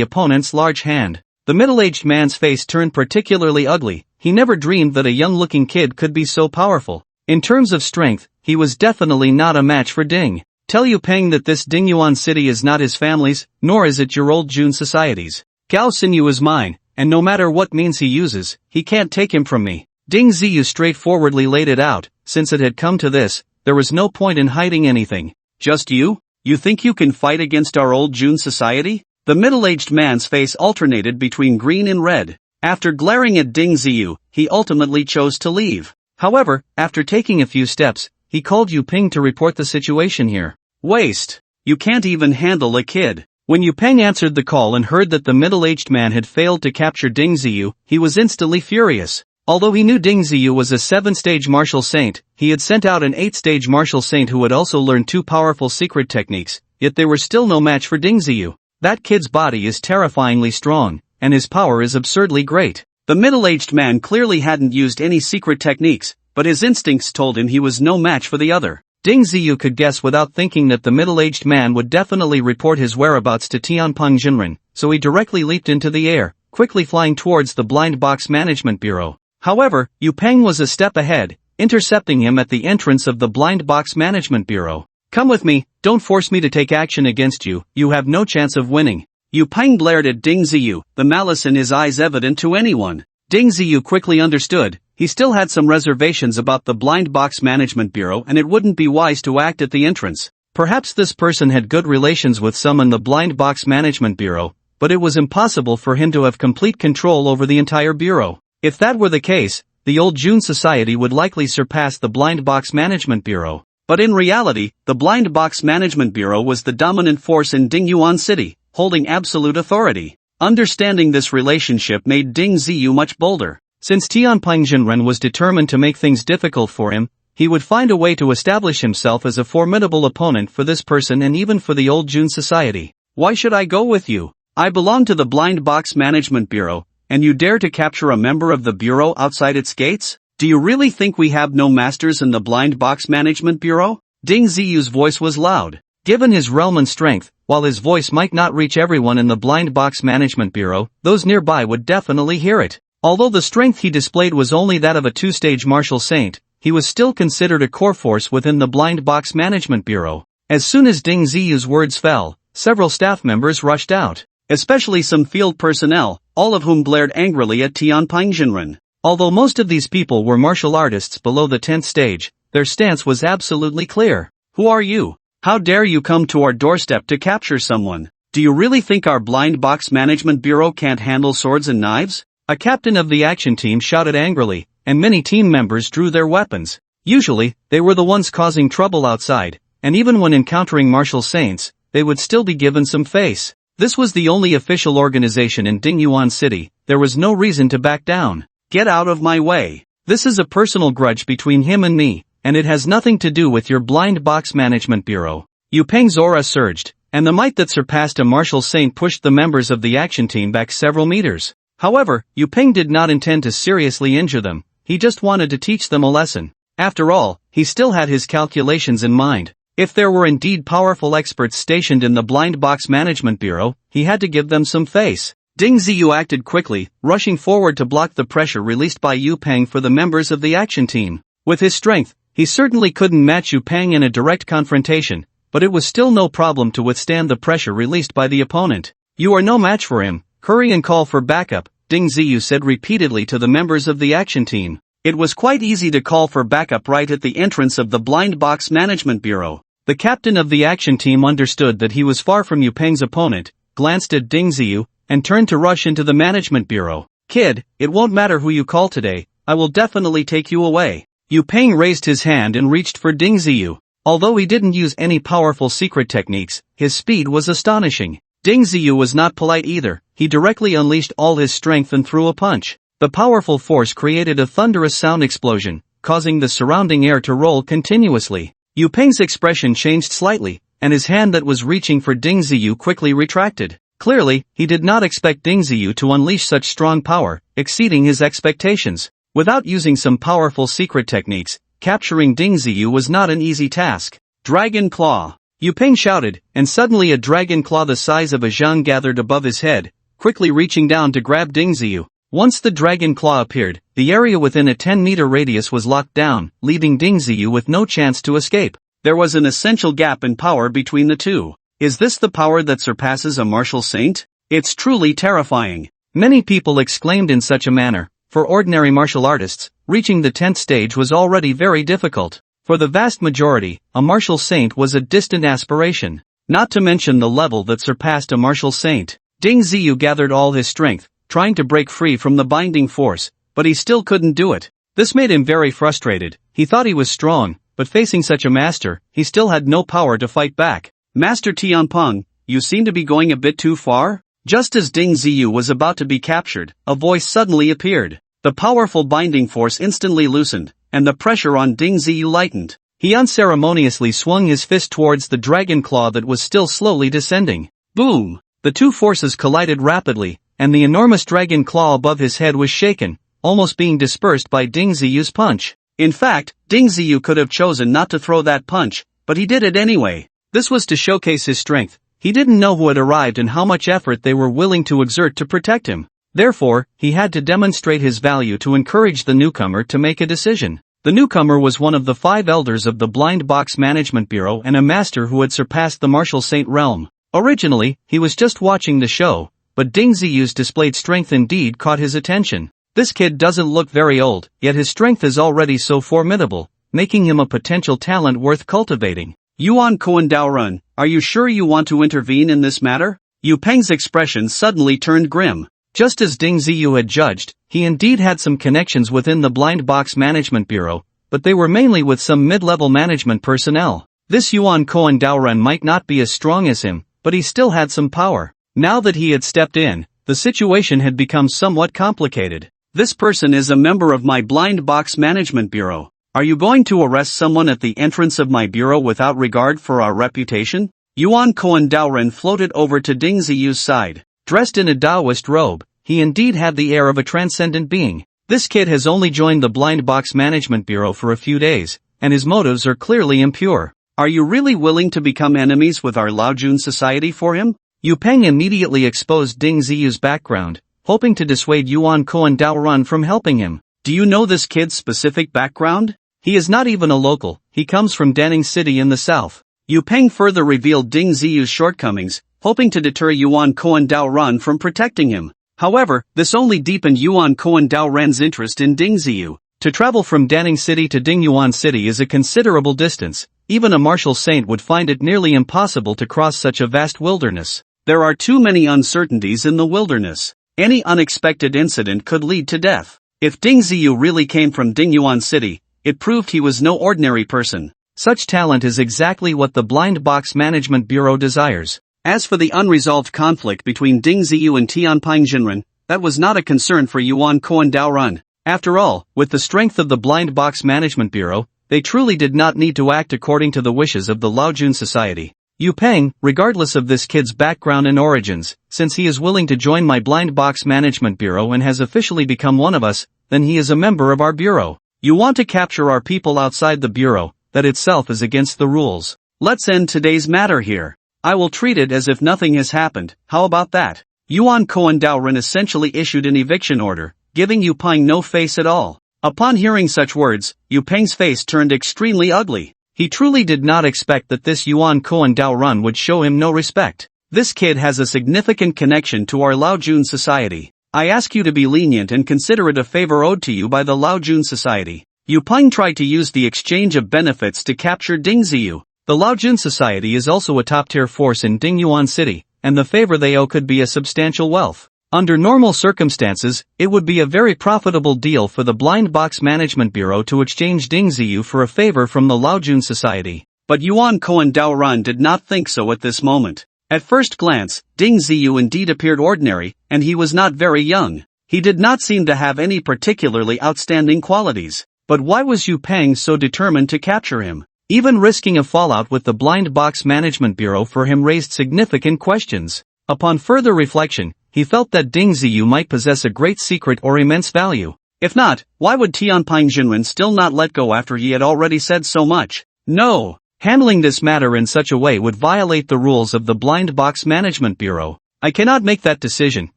opponent's large hand. The middle-aged man's face turned particularly ugly. He never dreamed that a young-looking kid could be so powerful. In terms of strength, he was definitely not a match for Ding. Tell Yu Peng that this Dingyuan city is not his family's, nor is it your old Jun society's. Gao Xinyu is mine, and no matter what means he uses, he can't take him from me. Ding Ziyu straightforwardly laid it out. Since it had come to this, there was no point in hiding anything. Just you? You think you can fight against our old Jun society? The middle-aged man's face alternated between green and red. After glaring at Ding Ziyu, he ultimately chose to leave. However, after taking a few steps, he called Yu Peng to report the situation here. Waste. You can't even handle a kid. When Yu Peng answered the call and heard that the middle-aged man had failed to capture Ding Ziyu, he was instantly furious. Although he knew Ding Ziyu was a 7-stage martial saint, he had sent out an 8-stage martial saint who had also learned 2 powerful secret techniques, yet they were still no match for Ding Ziyu. That kid's body is terrifyingly strong, and his power is absurdly great. The middle-aged man clearly hadn't used any secret techniques, but his instincts told him he was no match for the other. Ding Ziyu could guess without thinking that the middle-aged man would definitely report his whereabouts to Tianpeng Jinren, so he directly leaped into the air, quickly flying towards the Blind Box Management Bureau. However, Yu Peng was a step ahead, intercepting him at the entrance of the Blind Box Management Bureau. Come with me, don't force me to take action against you, you have no chance of winning. Yu Peng glared at Ding Ziyu, the malice in his eyes evident to anyone. Ding Ziyu quickly understood. He still had some reservations about the Blind Box Management Bureau and it wouldn't be wise to act at the entrance. Perhaps this person had good relations with some in the Blind Box Management Bureau, but it was impossible for him to have complete control over the entire bureau. If that were the case, the old Jun Society would likely surpass the Blind Box Management Bureau. But in reality, the Blind Box Management Bureau was the dominant force in Dingyuan City, holding absolute authority. Understanding this relationship made Ding Ziyu much bolder. Since Tianpeng Jinren was determined to make things difficult for him, he would find a way to establish himself as a formidable opponent for this person and even for the old Jun Society. Why should I go with you? I belong to the Blind Box Management Bureau, and you dare to capture a member of the Bureau outside its gates? Do you really think we have no masters in the Blind Box Management Bureau? Ding Ziyu's voice was loud. Given his realm and strength, while his voice might not reach everyone in the Blind Box Management Bureau, those nearby would definitely hear it. Although the strength he displayed was only that of a 2-stage martial saint, he was still considered a core force within the Blind Box Management Bureau. As soon as Ding Ziyu's words fell, several staff members rushed out, especially some field personnel, all of whom glared angrily at Tianpeng Jinren. Although most of these people were martial artists below the 10th stage, their stance was absolutely clear. Who are you? How dare you come to our doorstep to capture someone? Do you really think our Blind Box Management Bureau can't handle swords and knives? A captain of the action team shouted angrily, and many team members drew their weapons. Usually, they were the ones causing trouble outside, and even when encountering martial saints, they would still be given some face. This was the only official organization in Dingyuan City. There was no reason to back down. Get out of my way. This is a personal grudge between him and me, and it has nothing to do with your blind box management bureau. Yu Peng's aura surged, and the might that surpassed a martial saint pushed the members of the action team back several meters. However, Yu Peng did not intend to seriously injure them, he just wanted to teach them a lesson. After all, he still had his calculations in mind. If there were indeed powerful experts stationed in the Blind Box Management Bureau, he had to give them some face. Ding Ziyu acted quickly, rushing forward to block the pressure released by Yu Peng for the members of the action team. With his strength, he certainly couldn't match Yu Peng in a direct confrontation, but it was still no problem to withstand the pressure released by the opponent. You are no match for him, hurry and call for backup, Ding Ziyu said repeatedly to the members of the action team. It was quite easy to call for backup right at the entrance of the Blind Box Management Bureau. The captain of the action team understood that he was far from Yu Peng's opponent, glanced at Ding Ziyu, and turned to rush into the management bureau. Kid, it won't matter who you call today, I will definitely take you away. Yu Peng raised his hand and reached for Ding Ziyu. Although he didn't use any powerful secret techniques, his speed was astonishing. Ding Ziyu was not polite either, he directly unleashed all his strength and threw a punch. The powerful force created a thunderous sound explosion, causing the surrounding air to roll continuously. Yu Peng's expression changed slightly, and his hand that was reaching for Ding Ziyu quickly retracted. Clearly, he did not expect Ding Ziyu to unleash such strong power, exceeding his expectations. Without using some powerful secret techniques, capturing Ding Ziyu was not an easy task. Dragon Claw! Yu Peng shouted, and suddenly a dragon claw the size of a zhang gathered above his head, quickly reaching down to grab Ding Ziyu. Once the dragon claw appeared, the area within a 10-meter radius was locked down, leaving Ding Ziyu with no chance to escape. There was an essential gap in power between the two. Is this the power that surpasses a martial saint? It's truly terrifying. Many people exclaimed in such a manner. For ordinary martial artists, reaching the 10th stage was already very difficult. For the vast majority, a martial saint was a distant aspiration. Not to mention the level that surpassed a martial saint. Ding Ziyu gathered all his strength, trying to break free from the binding force, but he still couldn't do it. This made him very frustrated. He thought he was strong, but facing such a master, he still had no power to fight back. Master Tianpeng, you seem to be going a bit too far? Just as Ding Ziyu was about to be captured, a voice suddenly appeared. The powerful binding force instantly loosened, and the pressure on Ding Ziyu lightened. He unceremoniously swung his fist towards the dragon claw that was still slowly descending. Boom! The two forces collided rapidly, and the enormous dragon claw above his head was shaken, almost being dispersed by Ding Ziyu's punch. In fact, Ding Ziyu could have chosen not to throw that punch, but he did it anyway. This was to showcase his strength. He didn't know who had arrived and how much effort they were willing to exert to protect him. Therefore, he had to demonstrate his value to encourage the newcomer to make a decision. The newcomer was one of the 5 elders of the Blind Box Management Bureau and a master who had surpassed the martial saint realm. Originally, he was just watching the show, but Ding Ziyu's displayed strength indeed caught his attention. This kid doesn't look very old, yet his strength is already so formidable, making him a potential talent worth cultivating. Yuan Duran, are you sure you want to intervene in this matter? Yu Peng's expression suddenly turned grim. Just as Ding Ziyu had judged, he indeed had some connections within the Blind Box Management Bureau, but they were mainly with some mid-level management personnel. This Yuan Duran might not be as strong as him, but he still had some power. Now that he had stepped in, the situation had become somewhat complicated. This person is a member of my Blind Box Management Bureau. Are you going to arrest someone at the entrance of my bureau without regard for our reputation? Yuan Duran floated over to Ding Ziyu's side. Dressed in a Taoist robe, he indeed had the air of a transcendent being. This kid has only joined the Blind Box Management Bureau for a few days, and his motives are clearly impure. Are you really willing to become enemies with our Laojun society for him? Yu Peng immediately exposed Ding Ziyu's background, hoping to dissuade Yuan Duran from helping him. Do you know this kid's specific background? He is not even a local, he comes from Danning City in the south. Yu Peng further revealed Ding Ziyu's shortcomings, hoping to deter Yuan Duran from protecting him. However, this only deepened Yuan Duran's interest in Ding Ziyu. To travel from Danning City to Dingyuan City is a considerable distance. Even a martial saint would find it nearly impossible to cross such a vast wilderness. There are too many uncertainties in the wilderness. Any unexpected incident could lead to death. If Ding Ziyu really came from Dingyuan City, it proved he was no ordinary person. Such talent is exactly what the Blind Box Management Bureau desires. As for the unresolved conflict between Ding Ziyu and Tianping Jinren, that was not a concern for Yuan Guan Duran. After all, with the strength of the Blind Box Management Bureau, they truly did not need to act according to the wishes of the Laojun Society. Yu Peng, regardless of this kid's background and origins, since he is willing to join my Blind Box Management Bureau and has officially become one of us, then he is a member of our bureau. You want to capture our people outside the bureau, that itself is against the rules. Let's end today's matter here. I will treat it as if nothing has happened, how about that? Yuan Guan Duran essentially issued an eviction order, giving Yu Peng no face at all. Upon hearing such words, Yu Peng's face turned extremely ugly. He truly did not expect that this Yuan Guan Duran would show him no respect. This kid has a significant connection to our Laojun Society. I ask you to be lenient and consider it a favor owed to you by the Laojun Society. Yu Peng tried to use the exchange of benefits to capture Ding Ziyu. The Laojun Society is also a top-tier force in Dingyuan City, and the favor they owe could be a substantial wealth. Under normal circumstances, it would be a very profitable deal for the Blind Box Management Bureau to exchange Ding Ziyu for a favor from the Laojun Society. But Yuan Guan Duran did not think so at this moment. At first glance, Ding Ziyu indeed appeared ordinary, and he was not very young. He did not seem to have any particularly outstanding qualities. But why was Yu Peng so determined to capture him? Even risking a fallout with the Blind Box Management Bureau for him raised significant questions. Upon further reflection, he felt that Ding Ziyu might possess a great secret or immense value. If not, why would Tianping Jinren still not let go after he had already said so much? No! Handling this matter in such a way would violate the rules of the Blind Box Management Bureau. I cannot make that decision.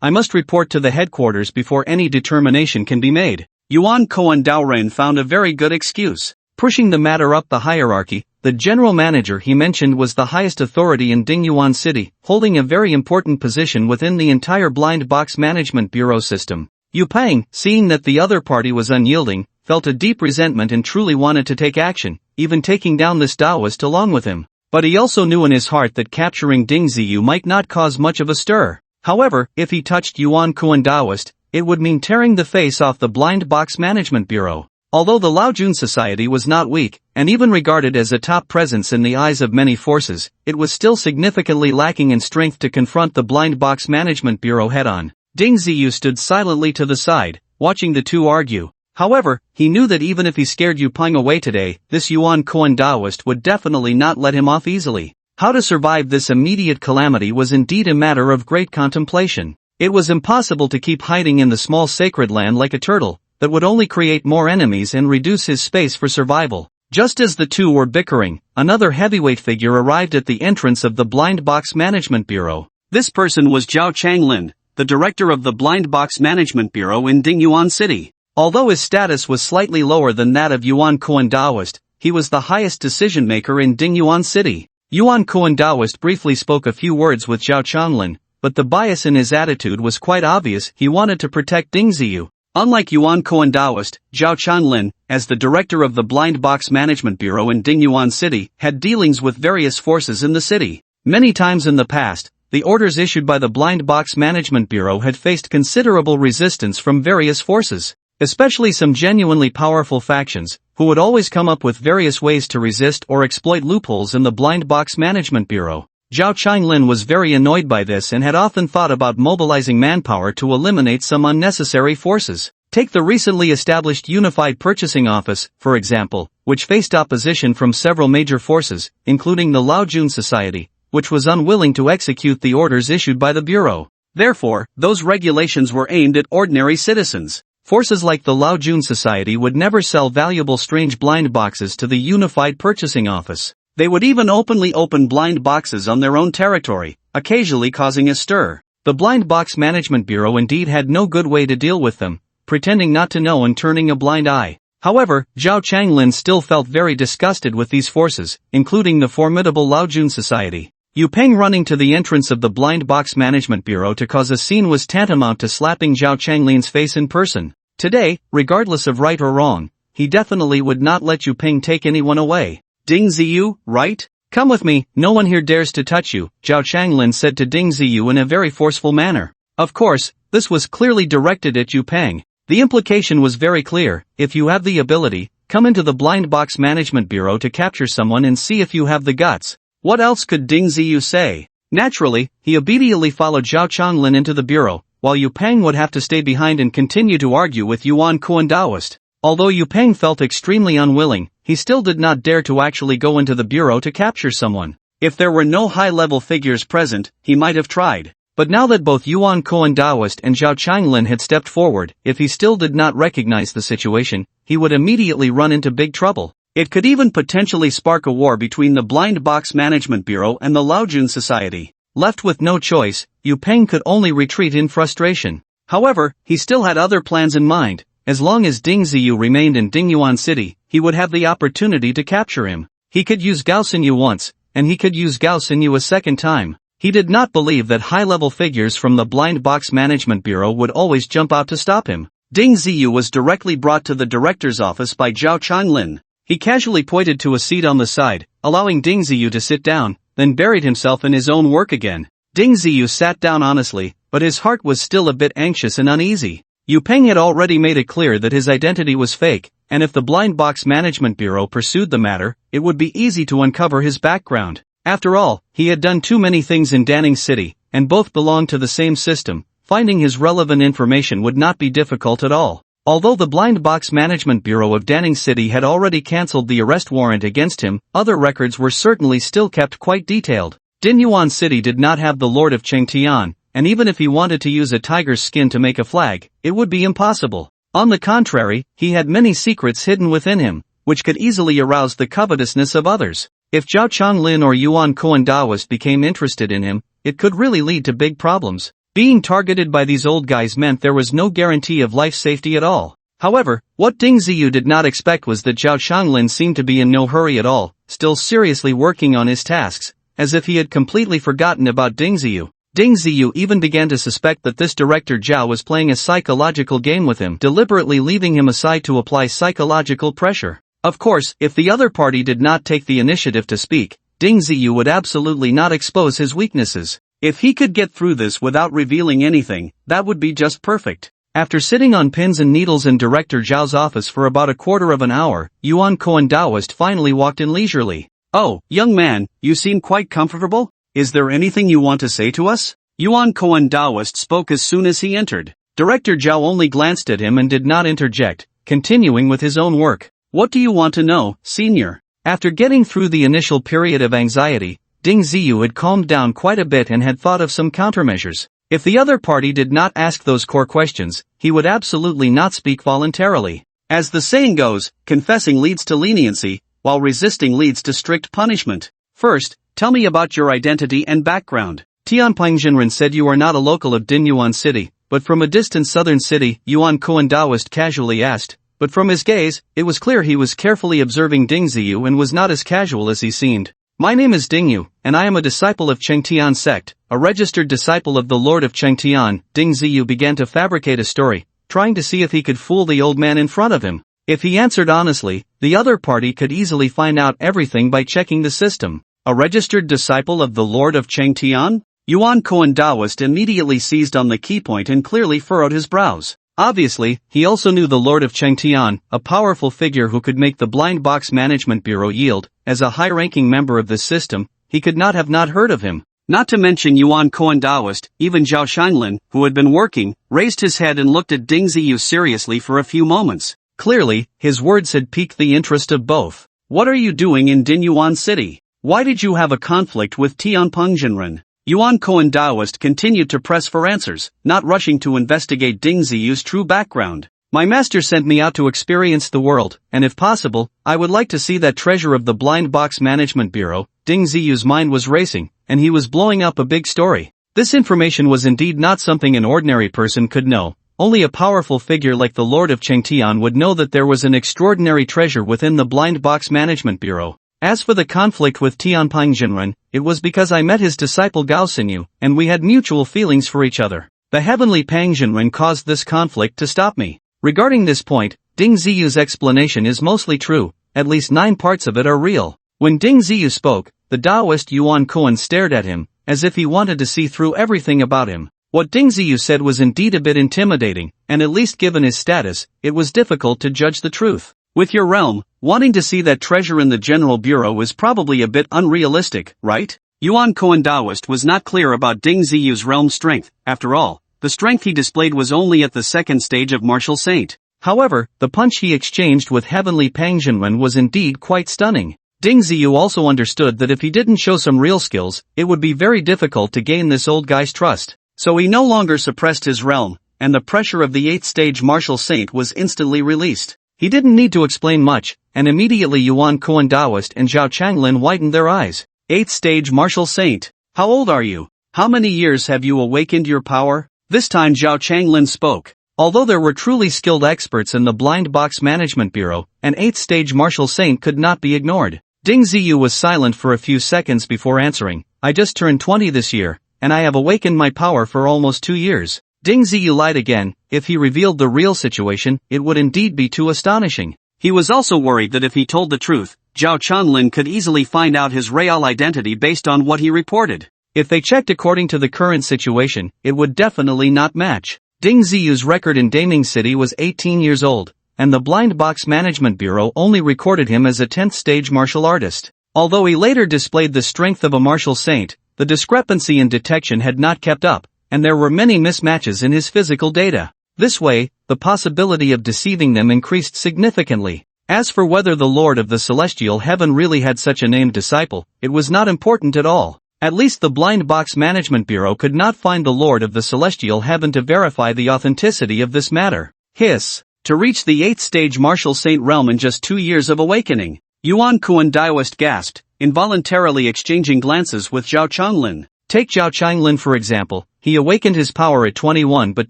I must report to the headquarters before any determination can be made. Yuan Guan Duran found a very good excuse. Pushing the matter up the hierarchy, the general manager he mentioned was the highest authority in Dingyuan City, holding a very important position within the entire Blind Box Management Bureau system. Yu Peng, seeing that the other party was unyielding, felt a deep resentment and truly wanted to take action, even taking down this Taoist along with him. But he also knew in his heart that capturing Ding Ziyu might not cause much of a stir. However, if he touched Yuan Guan Taoist, it would mean tearing the face off the Blind Box Management Bureau. Although the Laojun Society was not weak, and even regarded as a top presence in the eyes of many forces, it was still significantly lacking in strength to confront the Blind Box Management Bureau head-on. Ding Ziyu stood silently to the side, watching the two argue. However, he knew that even if he scared Yu Peng away today, this Yuan Guan Taoist would definitely not let him off easily. How to survive this immediate calamity was indeed a matter of great contemplation. It was impossible to keep hiding in the small sacred land like a turtle. That would only create more enemies and reduce his space for survival. Just as the two were bickering, another heavyweight figure arrived at the entrance of the Blind Box Management Bureau. This person was Zhao Changlin, the director of the Blind Box Management Bureau in Dingyuan City. Although his status was slightly lower than that of Yuan Guan Taoist, he was the highest decision-maker in Dingyuan City. Yuan Guan Taoist briefly spoke a few words with Zhao Changlin, but the bias in his attitude was quite obvious. He wanted to protect Ding Ziyu. Unlike Yuan Guan Taoist, Zhao Changlin, as the director of the Blind Box Management Bureau in Dingyuan City, had dealings with various forces in the city. Many times in the past, the orders issued by the Blind Box Management Bureau had faced considerable resistance from various forces, especially some genuinely powerful factions, who would always come up with various ways to resist or exploit loopholes in the Blind Box Management Bureau. Zhao Changlin was very annoyed by this and had often thought about mobilizing manpower to eliminate some unnecessary forces. Take the recently established Unified Purchasing Office, for example, which faced opposition from several major forces, including the Laojun Society, which was unwilling to execute the orders issued by the Bureau. Therefore, those regulations were aimed at ordinary citizens. Forces like the Laojun Society would never sell valuable strange blind boxes to the Unified Purchasing Office. They would even openly open blind boxes on their own territory, occasionally causing a stir. The Blind Box Management Bureau indeed had no good way to deal with them, pretending not to know and turning a blind eye. However, Zhao Changlin still felt very disgusted with these forces, including the formidable Laojun Society. Yu Peng running to the entrance of the Blind Box Management Bureau to cause a scene was tantamount to slapping Zhao Changlin's face in person. Today, regardless of right or wrong, he definitely would not let Yu Peng take anyone away. Ding Ziyu, right? Come with me, no one here dares to touch you, Zhao Changlin said to Ding Ziyu in a very forceful manner. Of course, this was clearly directed at Yu Peng. The implication was very clear: if you have the ability, come into the Blind Box Management Bureau to capture someone and see if you have the guts. What else could Ding Ziyu say? Naturally, he immediately followed Zhao Changlin into the bureau, while Yu Peng would have to stay behind and continue to argue with Yuan Kuan Daoist. Although Yu Peng felt extremely unwilling, he still did not dare to actually go into the bureau to capture someone. If there were no high-level figures present, he might have tried. But now that both Yuan Kuan Daoist and Zhao Changlin had stepped forward, if he still did not recognize the situation, he would immediately run into big trouble. It could even potentially spark a war between the Blind Box Management Bureau and the Laojun Society. Left with no choice, Yu Peng could only retreat in frustration. However, he still had other plans in mind. As long as Ding Ziyu remained in Dingyuan City, he would have the opportunity to capture him. He could use Gao Xinyu once, and he could use Gao Xinyu a second time. He did not believe that high-level figures from the Blind Box Management Bureau would always jump out to stop him. Ding Ziyu was directly brought to the director's office by Zhao Changlin. He casually pointed to a seat on the side, allowing Ding Ziyu to sit down, then buried himself in his own work again. Ding Ziyu sat down honestly, but his heart was still a bit anxious and uneasy. Yu Peng had already made it clear that his identity was fake, and if the Blind Box Management Bureau pursued the matter, it would be easy to uncover his background. After all, he had done too many things in Danning City, and both belonged to the same system. Finding his relevant information would not be difficult at all. Although the Blind Box Management Bureau of Danning City had already cancelled the arrest warrant against him, other records were certainly still kept quite detailed. Dinyuan City did not have the Lord of Chengtian, and even if he wanted to use a tiger's skin to make a flag, it would be impossible. On the contrary, he had many secrets hidden within him, which could easily arouse the covetousness of others. If Zhao Changlin or Yuan Kuan Daoist became interested in him, it could really lead to big problems. Being targeted by these old guys meant there was no guarantee of life safety at all. However, what Ding Ziyu did not expect was that Zhao Changlin seemed to be in no hurry at all, still seriously working on his tasks, as if he had completely forgotten about Ding Ziyu. Ding Ziyu even began to suspect that this director Zhao was playing a psychological game with him, deliberately leaving him aside to apply psychological pressure. Of course, if the other party did not take the initiative to speak, Ding Ziyu would absolutely not expose his weaknesses. If he could get through this without revealing anything, that would be just perfect. After sitting on pins and needles in Director Zhao's office for about a quarter of an hour, Yuan Kuan Daoist finally walked in leisurely. "Oh, young man, you seem quite comfortable? Is there anything you want to say to us?" Yuan Kuan Daoist spoke as soon as he entered. Director Zhao only glanced at him and did not interject, continuing with his own work. "What do you want to know, senior?" After getting through the initial period of anxiety, Ding Ziyu had calmed down quite a bit and had thought of some countermeasures. If the other party did not ask those core questions, he would absolutely not speak voluntarily. As the saying goes, confessing leads to leniency, while resisting leads to strict punishment. "First, tell me about your identity and background." Tianping Jinren said, "You are not a local of Dinyuan City, but from a distant southern city," Yuan Kuan Daoist casually asked. But from his gaze, it was clear he was carefully observing Ding Ziyu and was not as casual as he seemed. "My name is Ding Yu, and I am a disciple of Chengtian sect, a registered disciple of the Lord of Chengtian." Ding Ziyu began to fabricate a story, trying to see if he could fool the old man in front of him. If he answered honestly, the other party could easily find out everything by checking the system. A registered disciple of the Lord of Chengtian? Yuan Kuan Daoist immediately seized on the key point and clearly furrowed his brows. Obviously, he also knew the Lord of Chengtian, a powerful figure who could make the Blind Box Management Bureau yield. As a high-ranking member of this system, he could not have not heard of him. Not to mention Yuan Kuan Daoist, even Zhao Changlin, who had been working, raised his head and looked at Ding Ziyu seriously for a few moments. Clearly, his words had piqued the interest of both. "What are you doing in Dinyuan City? Why did you have a conflict with Tianping Jinren?" Yuan Kuan Daoist continued to press for answers, not rushing to investigate Ding Ziyu's true background. "My master sent me out to experience the world, and if possible, I would like to see that treasure of the Blind Box Management Bureau." Ding Ziyu's mind was racing, and he was blowing up a big story. This information was indeed not something an ordinary person could know. Only a powerful figure like the Lord of Chengtian would know that there was an extraordinary treasure within the Blind Box Management Bureau. As for the conflict with Tianping Jinren, it was because I met his disciple Gao Xinyu, and we had mutual feelings for each other. The heavenly Pang Jinren caused this conflict to stop me. Regarding this point, Ding Ziyu's explanation is mostly true, at least 9 parts of it are real. When Ding Ziyu spoke, the Taoist Yuan Kuan stared at him, as if he wanted to see through everything about him. What Ding Ziyu said was indeed a bit intimidating, and at least given his status, it was difficult to judge the truth. "With your realm, wanting to see that treasure in the General Bureau is probably a bit unrealistic, right?" Yuan Koan Daoist was not clear about Ding Ziyu's realm strength. After all, the strength he displayed was only at the second stage of Martial Saint. However, the punch he exchanged with Heavenly Pangzhenwen was indeed quite stunning. Ding Ziyu also understood that if he didn't show some real skills, it would be very difficult to gain this old guy's trust. So he no longer suppressed his realm, and the pressure of the 8th stage Martial Saint was instantly released. He didn't need to explain much, and immediately Yuan Koan Daoist and Zhao Changlin widened their eyes. 8th stage Martial Saint. How old are you? How many years have you awakened your power? This time Zhao Changlin spoke. Although there were truly skilled experts in the Blind Box Management Bureau, an 8th stage Martial Saint could not be ignored. Ding Ziyu was silent for a few seconds before answering. I just turned 20 this year, and I have awakened my power for almost 2 years. Ding Ziyu lied again. If he revealed the real situation, it would indeed be too astonishing. He was also worried that if he told the truth, Zhao Chanlin could easily find out his real identity based on what he reported. If they checked according to the current situation, it would definitely not match. Ding Ziyu's record in Daming City was 18 years old, and the Blind Box Management Bureau only recorded him as a 10th stage martial artist. Although he later displayed the strength of a martial saint, the discrepancy in detection had not kept up, and there were many mismatches in his physical data. This way, the possibility of deceiving them increased significantly. As for whether the Lord of the Celestial Heaven really had such a named disciple, it was not important at all. At least the Blind Box Management Bureau could not find the Lord of the Celestial Heaven to verify the authenticity of this matter. Hiss. To reach the 8th stage Martial Saint realm in just 2 years of awakening. Yuan Kuan Daoist gasped, involuntarily exchanging glances with Zhao Changlin. Take Zhao Changlin for example. He awakened his power at 21 but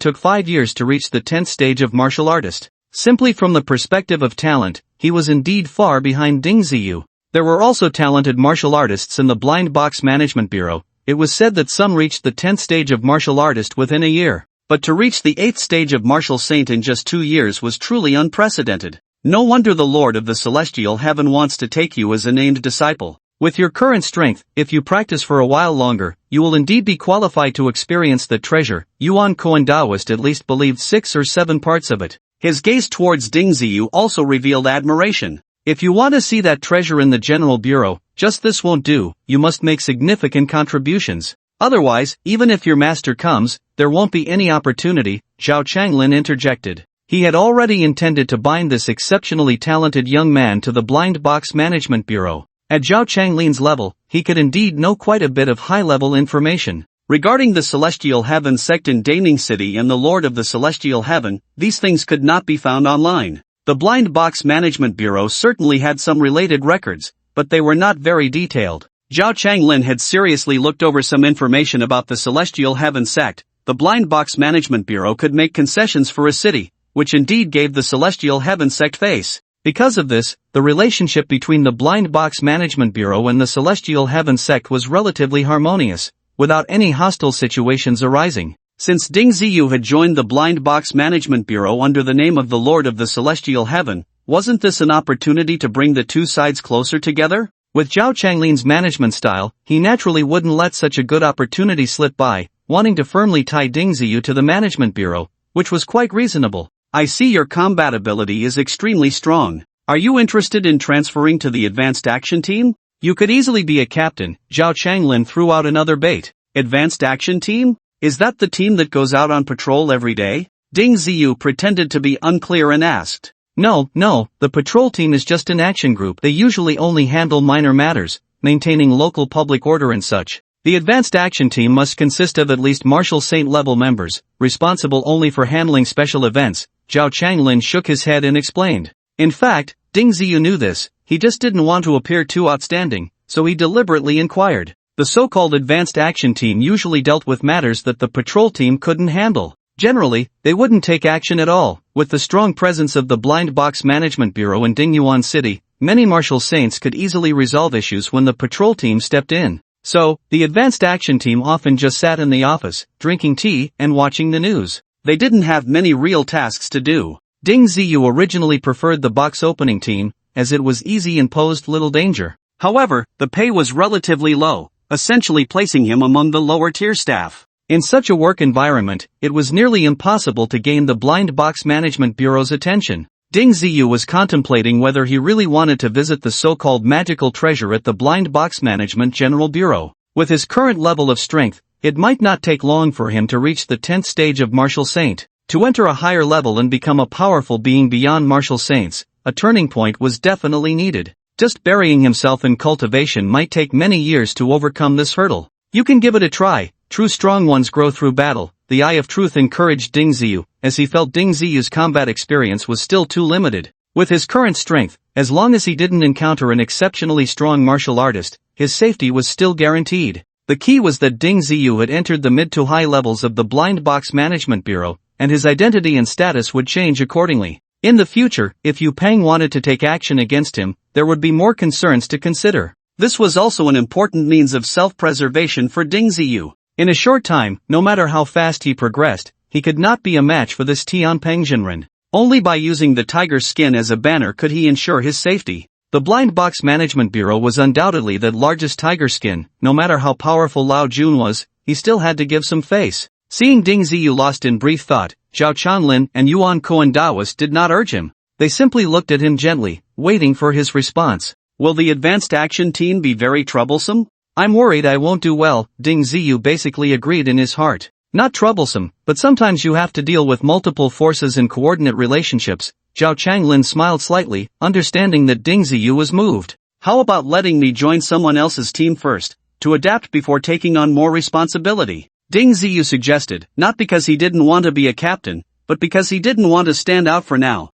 took 5 years to reach the 10th stage of martial artist. Simply from the perspective of talent, he was indeed far behind Ding Ziyu. There were also talented martial artists in the Blind Box Management Bureau. It was said that some reached the 10th stage of martial artist within a year. But to reach the 8th stage of martial saint in just 2 years was truly unprecedented. No wonder the Lord of the Celestial Heaven wants to take you as a named disciple. With your current strength, if you practice for a while longer, you will indeed be qualified to experience the treasure. Yuan Koan Daoist at least believed 6 or 7 parts of it. His gaze towards Ding Ziyu also revealed admiration. If you want to see that treasure in the General Bureau, just this won't do, you must make significant contributions. Otherwise, even if your master comes, there won't be any opportunity, Zhao Changlin interjected. He had already intended to bind this exceptionally talented young man to the Blind Box Management Bureau. At Zhao Changlin's level, he could indeed know quite a bit of high-level information. Regarding the Celestial Heaven sect in Daming City and the Lord of the Celestial Heaven, these things could not be found online. The Blind Box Management Bureau certainly had some related records, but they were not very detailed. Zhao Changlin had seriously looked over some information about the Celestial Heaven sect. The Blind Box Management Bureau could make concessions for a city, which indeed gave the Celestial Heaven sect face. Because of this, the relationship between the Blind Box Management Bureau and the Celestial Heaven sect was relatively harmonious, without any hostile situations arising. Since Ding Ziyu had joined the Blind Box Management Bureau under the name of the Lord of the Celestial Heaven, wasn't this an opportunity to bring the two sides closer together? With Zhao Changlin's management style, he naturally wouldn't let such a good opportunity slip by, wanting to firmly tie Ding Ziyu to the Management Bureau, which was quite reasonable. I see your combat ability is extremely strong. Are you interested in transferring to the Advanced Action Team? You could easily be a captain. Zhao Changlin threw out another bait. Advanced Action Team? Is that the team that goes out on patrol every day? Ding Ziyu pretended to be unclear and asked. No, the patrol team is just an action group. They usually only handle minor matters, maintaining local public order and such. The Advanced Action Team must consist of at least Martial Saint level members, responsible only for handling special events. Zhao Changlin shook his head and explained. In fact, Ding Ziyu knew this, he just didn't want to appear too outstanding, so he deliberately inquired. The so-called Advanced Action Team usually dealt with matters that the patrol team couldn't handle. Generally, they wouldn't take action at all. With the strong presence of the Blind Box Management Bureau in Dingyuan City, many martial saints could easily resolve issues when the patrol team stepped in. So, the Advanced Action Team often just sat in the office, drinking tea and watching the news. They didn't have many real tasks to do. Ding Ziyu originally preferred the box opening team, as it was easy and posed little danger. However, the pay was relatively low, essentially placing him among the lower tier staff. In such a work environment, it was nearly impossible to gain the Blind Box Management Bureau's attention. Ding Ziyu was contemplating whether he really wanted to visit the so-called magical treasure at the Blind Box Management General Bureau. With his current level of strength, it might not take long for him to reach the 10th stage of martial saint. To enter a higher level and become a powerful being beyond martial saints, a turning point was definitely needed. Just burying himself in cultivation might take many years to overcome this hurdle. You can give it a try. True strong ones grow through battle. The Eye of Truth encouraged Ding Ziyu, as he felt Ding Ziyu's combat experience was still too limited. With his current strength, as long as he didn't encounter an exceptionally strong martial artist, his safety was still guaranteed. The key was that Ding Ziyu had entered the mid to high levels of the Blind Box Management Bureau, and his identity and status would change accordingly. In the future, if Yu Peng wanted to take action against him, there would be more concerns to consider. This was also an important means of self-preservation for Ding Ziyu. In a short time, no matter how fast he progressed, he could not be a match for this Tian Pengjinren. Only by using the tiger's skin as a banner could he ensure his safety. The Blind Box Management Bureau was undoubtedly the largest tiger skin. No matter how powerful Lao Jun was, he still had to give some face. Seeing Ding Ziyu lost in brief thought, Zhao Changlin and Yuan Koan Dawas did not urge him. They simply looked at him gently, waiting for his response. Will the advanced action team be very troublesome? I'm worried I won't do well, Ding Ziyu basically agreed in his heart. Not troublesome, but sometimes you have to deal with multiple forces and coordinate relationships. Zhao Changlin smiled slightly, understanding that Ding Ziyu was moved. How about letting me join someone else's team first, to adapt before taking on more responsibility? Ding Ziyu suggested, not because he didn't want to be a captain, but because he didn't want to stand out for now.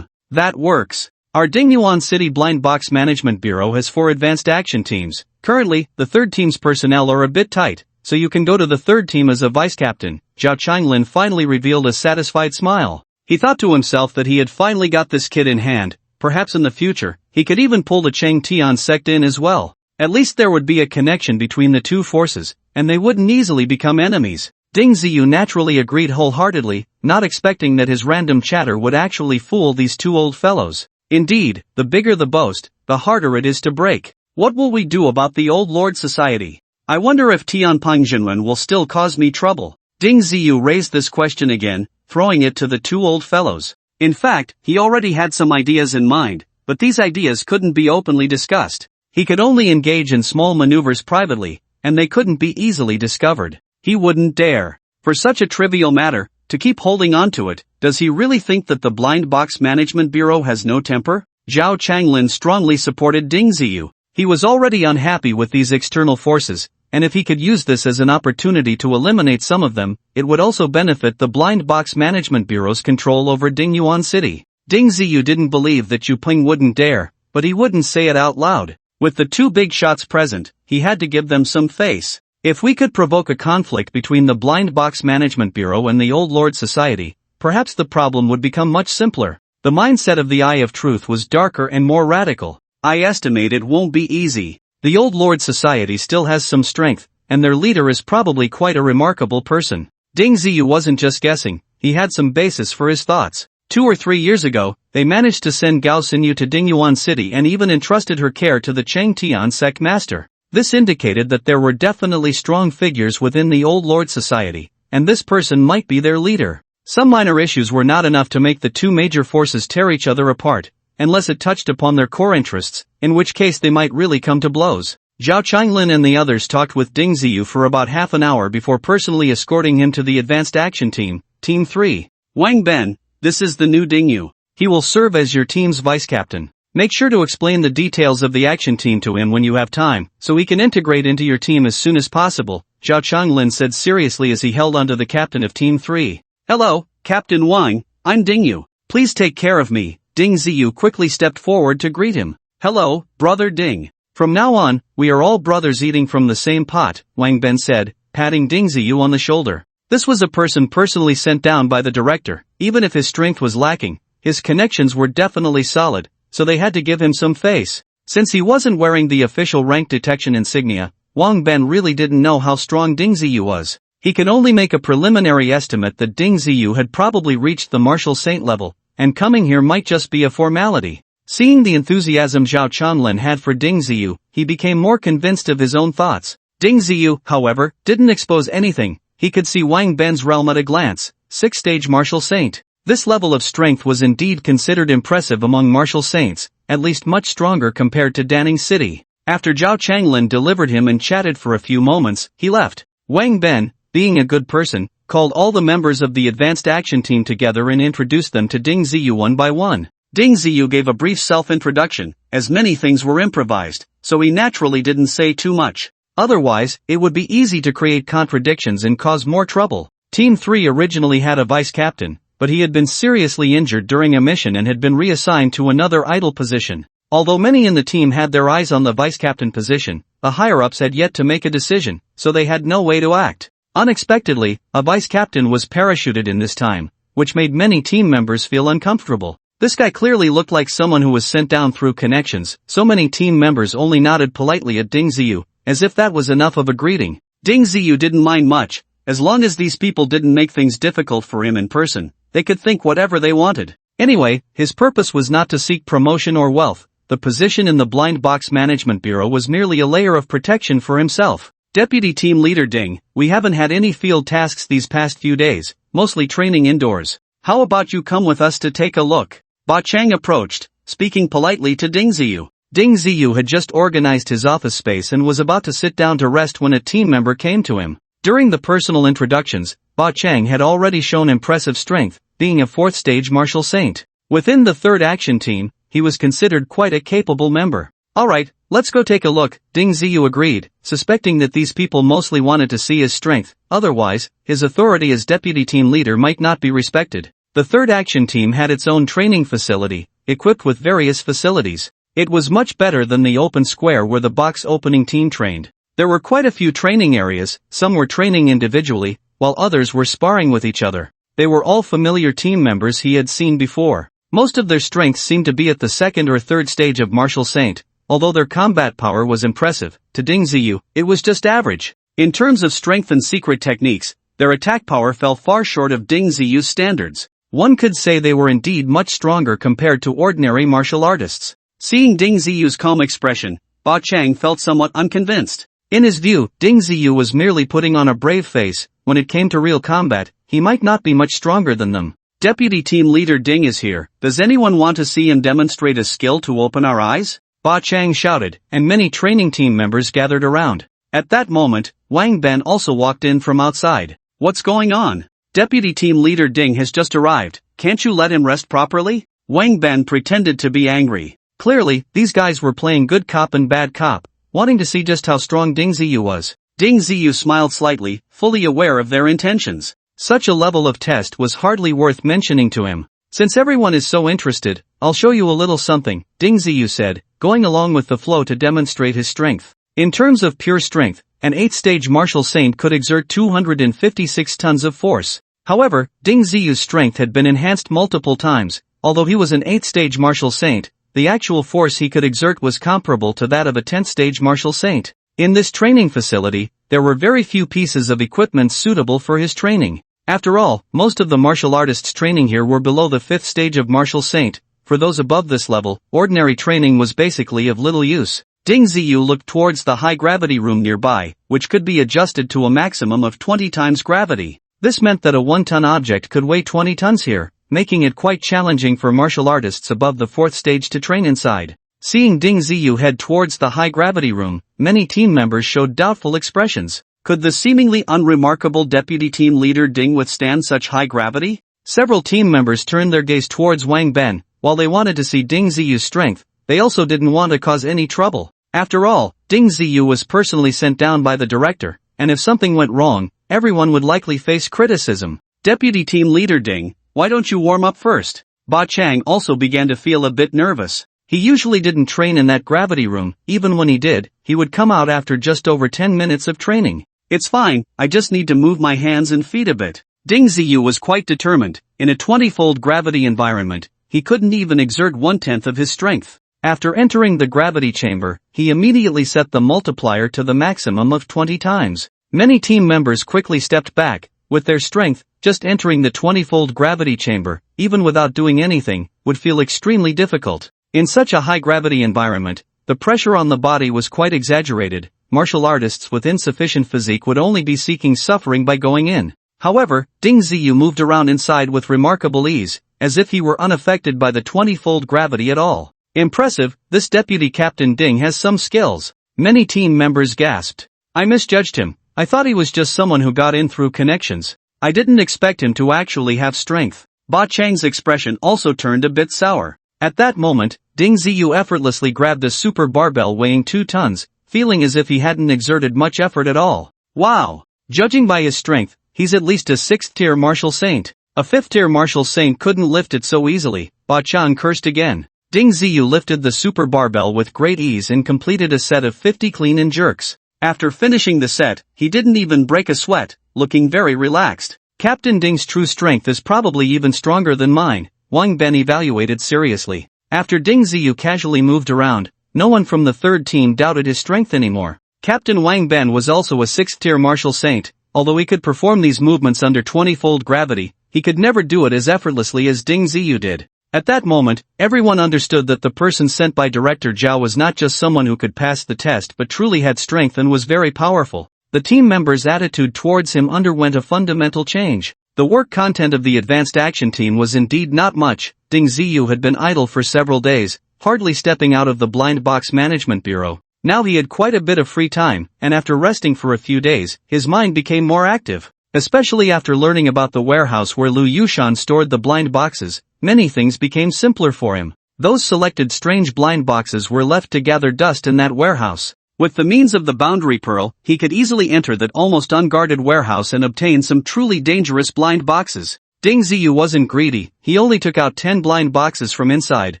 That works. Our Dingyuan City Blind Box Management Bureau has 4 advanced action teams. Currently, the third team's personnel are a bit tight, so you can go to the third team as a vice-captain. Zhao Changlin finally revealed a satisfied smile. He thought to himself that he had finally got this kid in hand. Perhaps in the future, he could even pull the Cheng Tian sect in as well. At least there would be a connection between the two forces, and they wouldn't easily become enemies. Ding Ziyu naturally agreed wholeheartedly, not expecting that his random chatter would actually fool these two old fellows. Indeed, the bigger the boast, the harder it is to break. What will we do about the Old Lord Society? I wonder if Tian Pengjinren will still cause me trouble. Ding Ziyu raised this question again, throwing it to the two old fellows. In fact, he already had some ideas in mind, but these ideas couldn't be openly discussed. He could only engage in small maneuvers privately, and they couldn't be easily discovered. He wouldn't dare. For such a trivial matter, to keep holding on to it. Does he really think that the Blind Box Management Bureau has no temper? Zhao Changlin strongly supported Ding Ziyu. He was already unhappy with these external forces, and if he could use this as an opportunity to eliminate some of them, it would also benefit the Blind Box Management Bureau's control over Dingyuan City. Ding Ziyu didn't believe that Yu Peng wouldn't dare, but he wouldn't say it out loud. With the two big shots present, he had to give them some face. If we could provoke a conflict between the Blind Box Management Bureau and the Old Lord Society, perhaps the problem would become much simpler. The mindset of the Eye of Truth was darker and more radical. I estimate it won't be easy. The Old Lord Society still has some strength, and their leader is probably quite a remarkable person. Ding Ziyu wasn't just guessing, he had some basis for his thoughts. 2 or 3 years ago, they managed to send Gao Xinyu to Dingyuan City and even entrusted her care to the Cheng Tian sect master. This indicated that there were definitely strong figures within the Old Lord Society, and this person might be their leader. Some minor issues were not enough to make the two major forces tear each other apart, unless it touched upon their core interests, in which case they might really come to blows. Zhao Changlin and the others talked with Ding Ziyu for about half an hour before personally escorting him to the Advanced Action Team, Team 3. Wang Ben, this is the new Dingyu. He will serve as your team's vice-captain. Make sure to explain the details of the action team to him when you have time, so he can integrate into your team as soon as possible, Zhao Changlin said seriously as he held onto the captain of Team 3. Hello, Captain Wang, I'm Dingyu. Please take care of me. Ding Ziyu quickly stepped forward to greet him. Hello, brother Ding. From now on, we are all brothers eating from the same pot, Wang Ben said, patting Ding Ziyu on the shoulder. This was a person personally sent down by the director. Even if his strength was lacking, his connections were definitely solid, so they had to give him some face. Since he wasn't wearing the official rank detection insignia, Wang Ben really didn't know how strong Ding Ziyu was. He could only make a preliminary estimate that Ding Ziyu had probably reached the martial saint level, and coming here might just be a formality. Seeing the enthusiasm Zhao Changlin had for Ding Ziyu, he became more convinced of his own thoughts. Ding Ziyu, however, didn't expose anything. He could see Wang Ben's realm at a glance. 6th-stage martial saint. This level of strength was indeed considered impressive among martial saints, at least much stronger compared to Danning City. After Zhao Changlin delivered him and chatted for a few moments, he left. Wang Ben, being a good person, called all the members of the advanced action team together and introduced them to Ding Ziyu one by one. Ding Ziyu gave a brief self-introduction, as many things were improvised, so he naturally didn't say too much. Otherwise, it would be easy to create contradictions and cause more trouble. Team 3 originally had a vice captain, but he had been seriously injured during a mission and had been reassigned to another idle position. Although many in the team had their eyes on the vice captain position, the higher-ups had yet to make a decision, so they had no way to act. Unexpectedly, a vice captain was parachuted in this time, which made many team members feel uncomfortable. This guy clearly looked like someone who was sent down through connections, so many team members only nodded politely at Ding Ziyu, as if that was enough of a greeting. Ding Ziyu didn't mind much, as long as these people didn't make things difficult for him in person, they could think whatever they wanted. Anyway, his purpose was not to seek promotion or wealth. The position in the Blind Box Management Bureau was merely a layer of protection for himself. Deputy Team Leader Ding, we haven't had any field tasks these past few days, mostly training indoors. How about you come with us to take a look? Ba Chang approached, speaking politely to Ding Ziyu. Ding Ziyu had just organized his office space and was about to sit down to rest when a team member came to him. During the personal introductions, Ba Chang had already shown impressive strength, being a 4th stage martial saint. Within the 3rd action team, he was considered quite a capable member. Alright, let's go take a look, Ding Ziyu agreed, suspecting that these people mostly wanted to see his strength, otherwise, his authority as deputy team leader might not be respected. The 3rd action team had its own training facility, equipped with various facilities. It was much better than the open square where the box opening team trained. There were quite a few training areas, some were training individually, while others were sparring with each other. They were all familiar team members he had seen before. Most of their strengths seemed to be at the 2nd or 3rd stage of Martial Saint, although their combat power was impressive. To Ding Ziyu, it was just average. In terms of strength and secret techniques, their attack power fell far short of Ding Ziyu's standards. One could say they were indeed much stronger compared to ordinary martial artists. Seeing Ding Ziyu's calm expression, Ba Chang felt somewhat unconvinced. In his view, Ding Ziyu was merely putting on a brave face. When it came to real combat, he might not be much stronger than them. Deputy Team Leader Ding is here. Does anyone want to see him demonstrate his skill to open our eyes? Ba Chang shouted, and many training team members gathered around. At that moment, Wang Ben also walked in from outside. What's going on? Deputy Team Leader Ding has just arrived. Can't you let him rest properly? Wang Ben pretended to be angry. Clearly, these guys were playing good cop and bad cop, wanting to see just how strong Ding Ziyu was. Ding Ziyu smiled slightly, fully aware of their intentions. Such a level of test was hardly worth mentioning to him. Since everyone is so interested, I'll show you a little something, Ding Ziyu said, going along with the flow to demonstrate his strength. In terms of pure strength, an 8th stage martial saint could exert 256 tons of force. However, Ding Ziyu's strength had been enhanced multiple times. Although he was an 8th stage martial saint, the actual force he could exert was comparable to that of a 10th stage martial saint. In this training facility, there were very few pieces of equipment suitable for his training. After all, most of the martial artists training here were below the 5th stage of martial saint. For those above this level, ordinary training was basically of little use. Ding Ziyu looked towards the high-gravity room nearby, which could be adjusted to a maximum of 20 times gravity. This meant that a 1-ton object could weigh 20 tons here, making it quite challenging for martial artists above the 4th stage to train inside. Seeing Ding Ziyu head towards the high-gravity room, many team members showed doubtful expressions. Could the seemingly unremarkable deputy team leader Ding withstand such high gravity? Several team members turned their gaze towards Wang Ben. While they wanted to see Ding Ziyu's strength, they also didn't want to cause any trouble. After all, Ding Ziyu was personally sent down by the director, and if something went wrong, everyone would likely face criticism. Deputy team leader Ding, why don't you warm up first? Ba Chang also began to feel a bit nervous. He usually didn't train in that gravity room. Even when he did, he would come out after just over 10 minutes of training. It's fine, I just need to move my hands and feet a bit. Ding Ziyu was quite determined. In a 20-fold gravity environment, he couldn't even exert 1/10 of his strength. After entering the gravity chamber, he immediately set the multiplier to the maximum of 20 times. Many team members quickly stepped back. With their strength, just entering the 20-fold gravity chamber, even without doing anything, would feel extremely difficult. In such a high-gravity environment, the pressure on the body was quite exaggerated. Martial artists with insufficient physique would only be seeking suffering by going in. However, Ding Ziyu moved around inside with remarkable ease, as if he were unaffected by the 20-fold gravity at all. Impressive, this Deputy Captain Ding has some skills. Many team members gasped. I misjudged him. I thought he was just someone who got in through connections. I didn't expect him to actually have strength. Ba Chang's expression also turned a bit sour. At that moment, Ding Ziyu effortlessly grabbed a super barbell weighing 2 tons, feeling as if he hadn't exerted much effort at all. Wow! Judging by his strength, he's at least a 6th-tier martial saint. A 5th-tier martial saint couldn't lift it so easily. Ba Chang cursed again. Ding Ziyu lifted the super barbell with great ease and completed a set of 50 clean and jerks. After finishing the set, he didn't even break a sweat, looking very relaxed. Captain Ding's true strength is probably even stronger than mine, Wang Ben evaluated seriously. After Ding Ziyu casually moved around, no one from the third team doubted his strength anymore. Captain Wang Ben was also a 6th-tier martial saint. Although he could perform these movements under 20-fold gravity, he could never do it as effortlessly as Ding Ziyu did. At that moment, everyone understood that the person sent by Director Zhao was not just someone who could pass the test but truly had strength and was very powerful. The team members' attitude towards him underwent a fundamental change. The work content of the advanced action team was indeed not much. Ding Ziyu had been idle for several days, hardly stepping out of the blind box management bureau. Now he had quite a bit of free time, and after resting for a few days, his mind became more active. Especially after learning about the warehouse where Lu Yushan stored the blind boxes, many things became simpler for him. Those selected strange blind boxes were left to gather dust in that warehouse. With the means of the boundary pearl, he could easily enter that almost unguarded warehouse and obtain some truly dangerous blind boxes. Ding Ziyu wasn't greedy, he only took out 10 blind boxes from inside,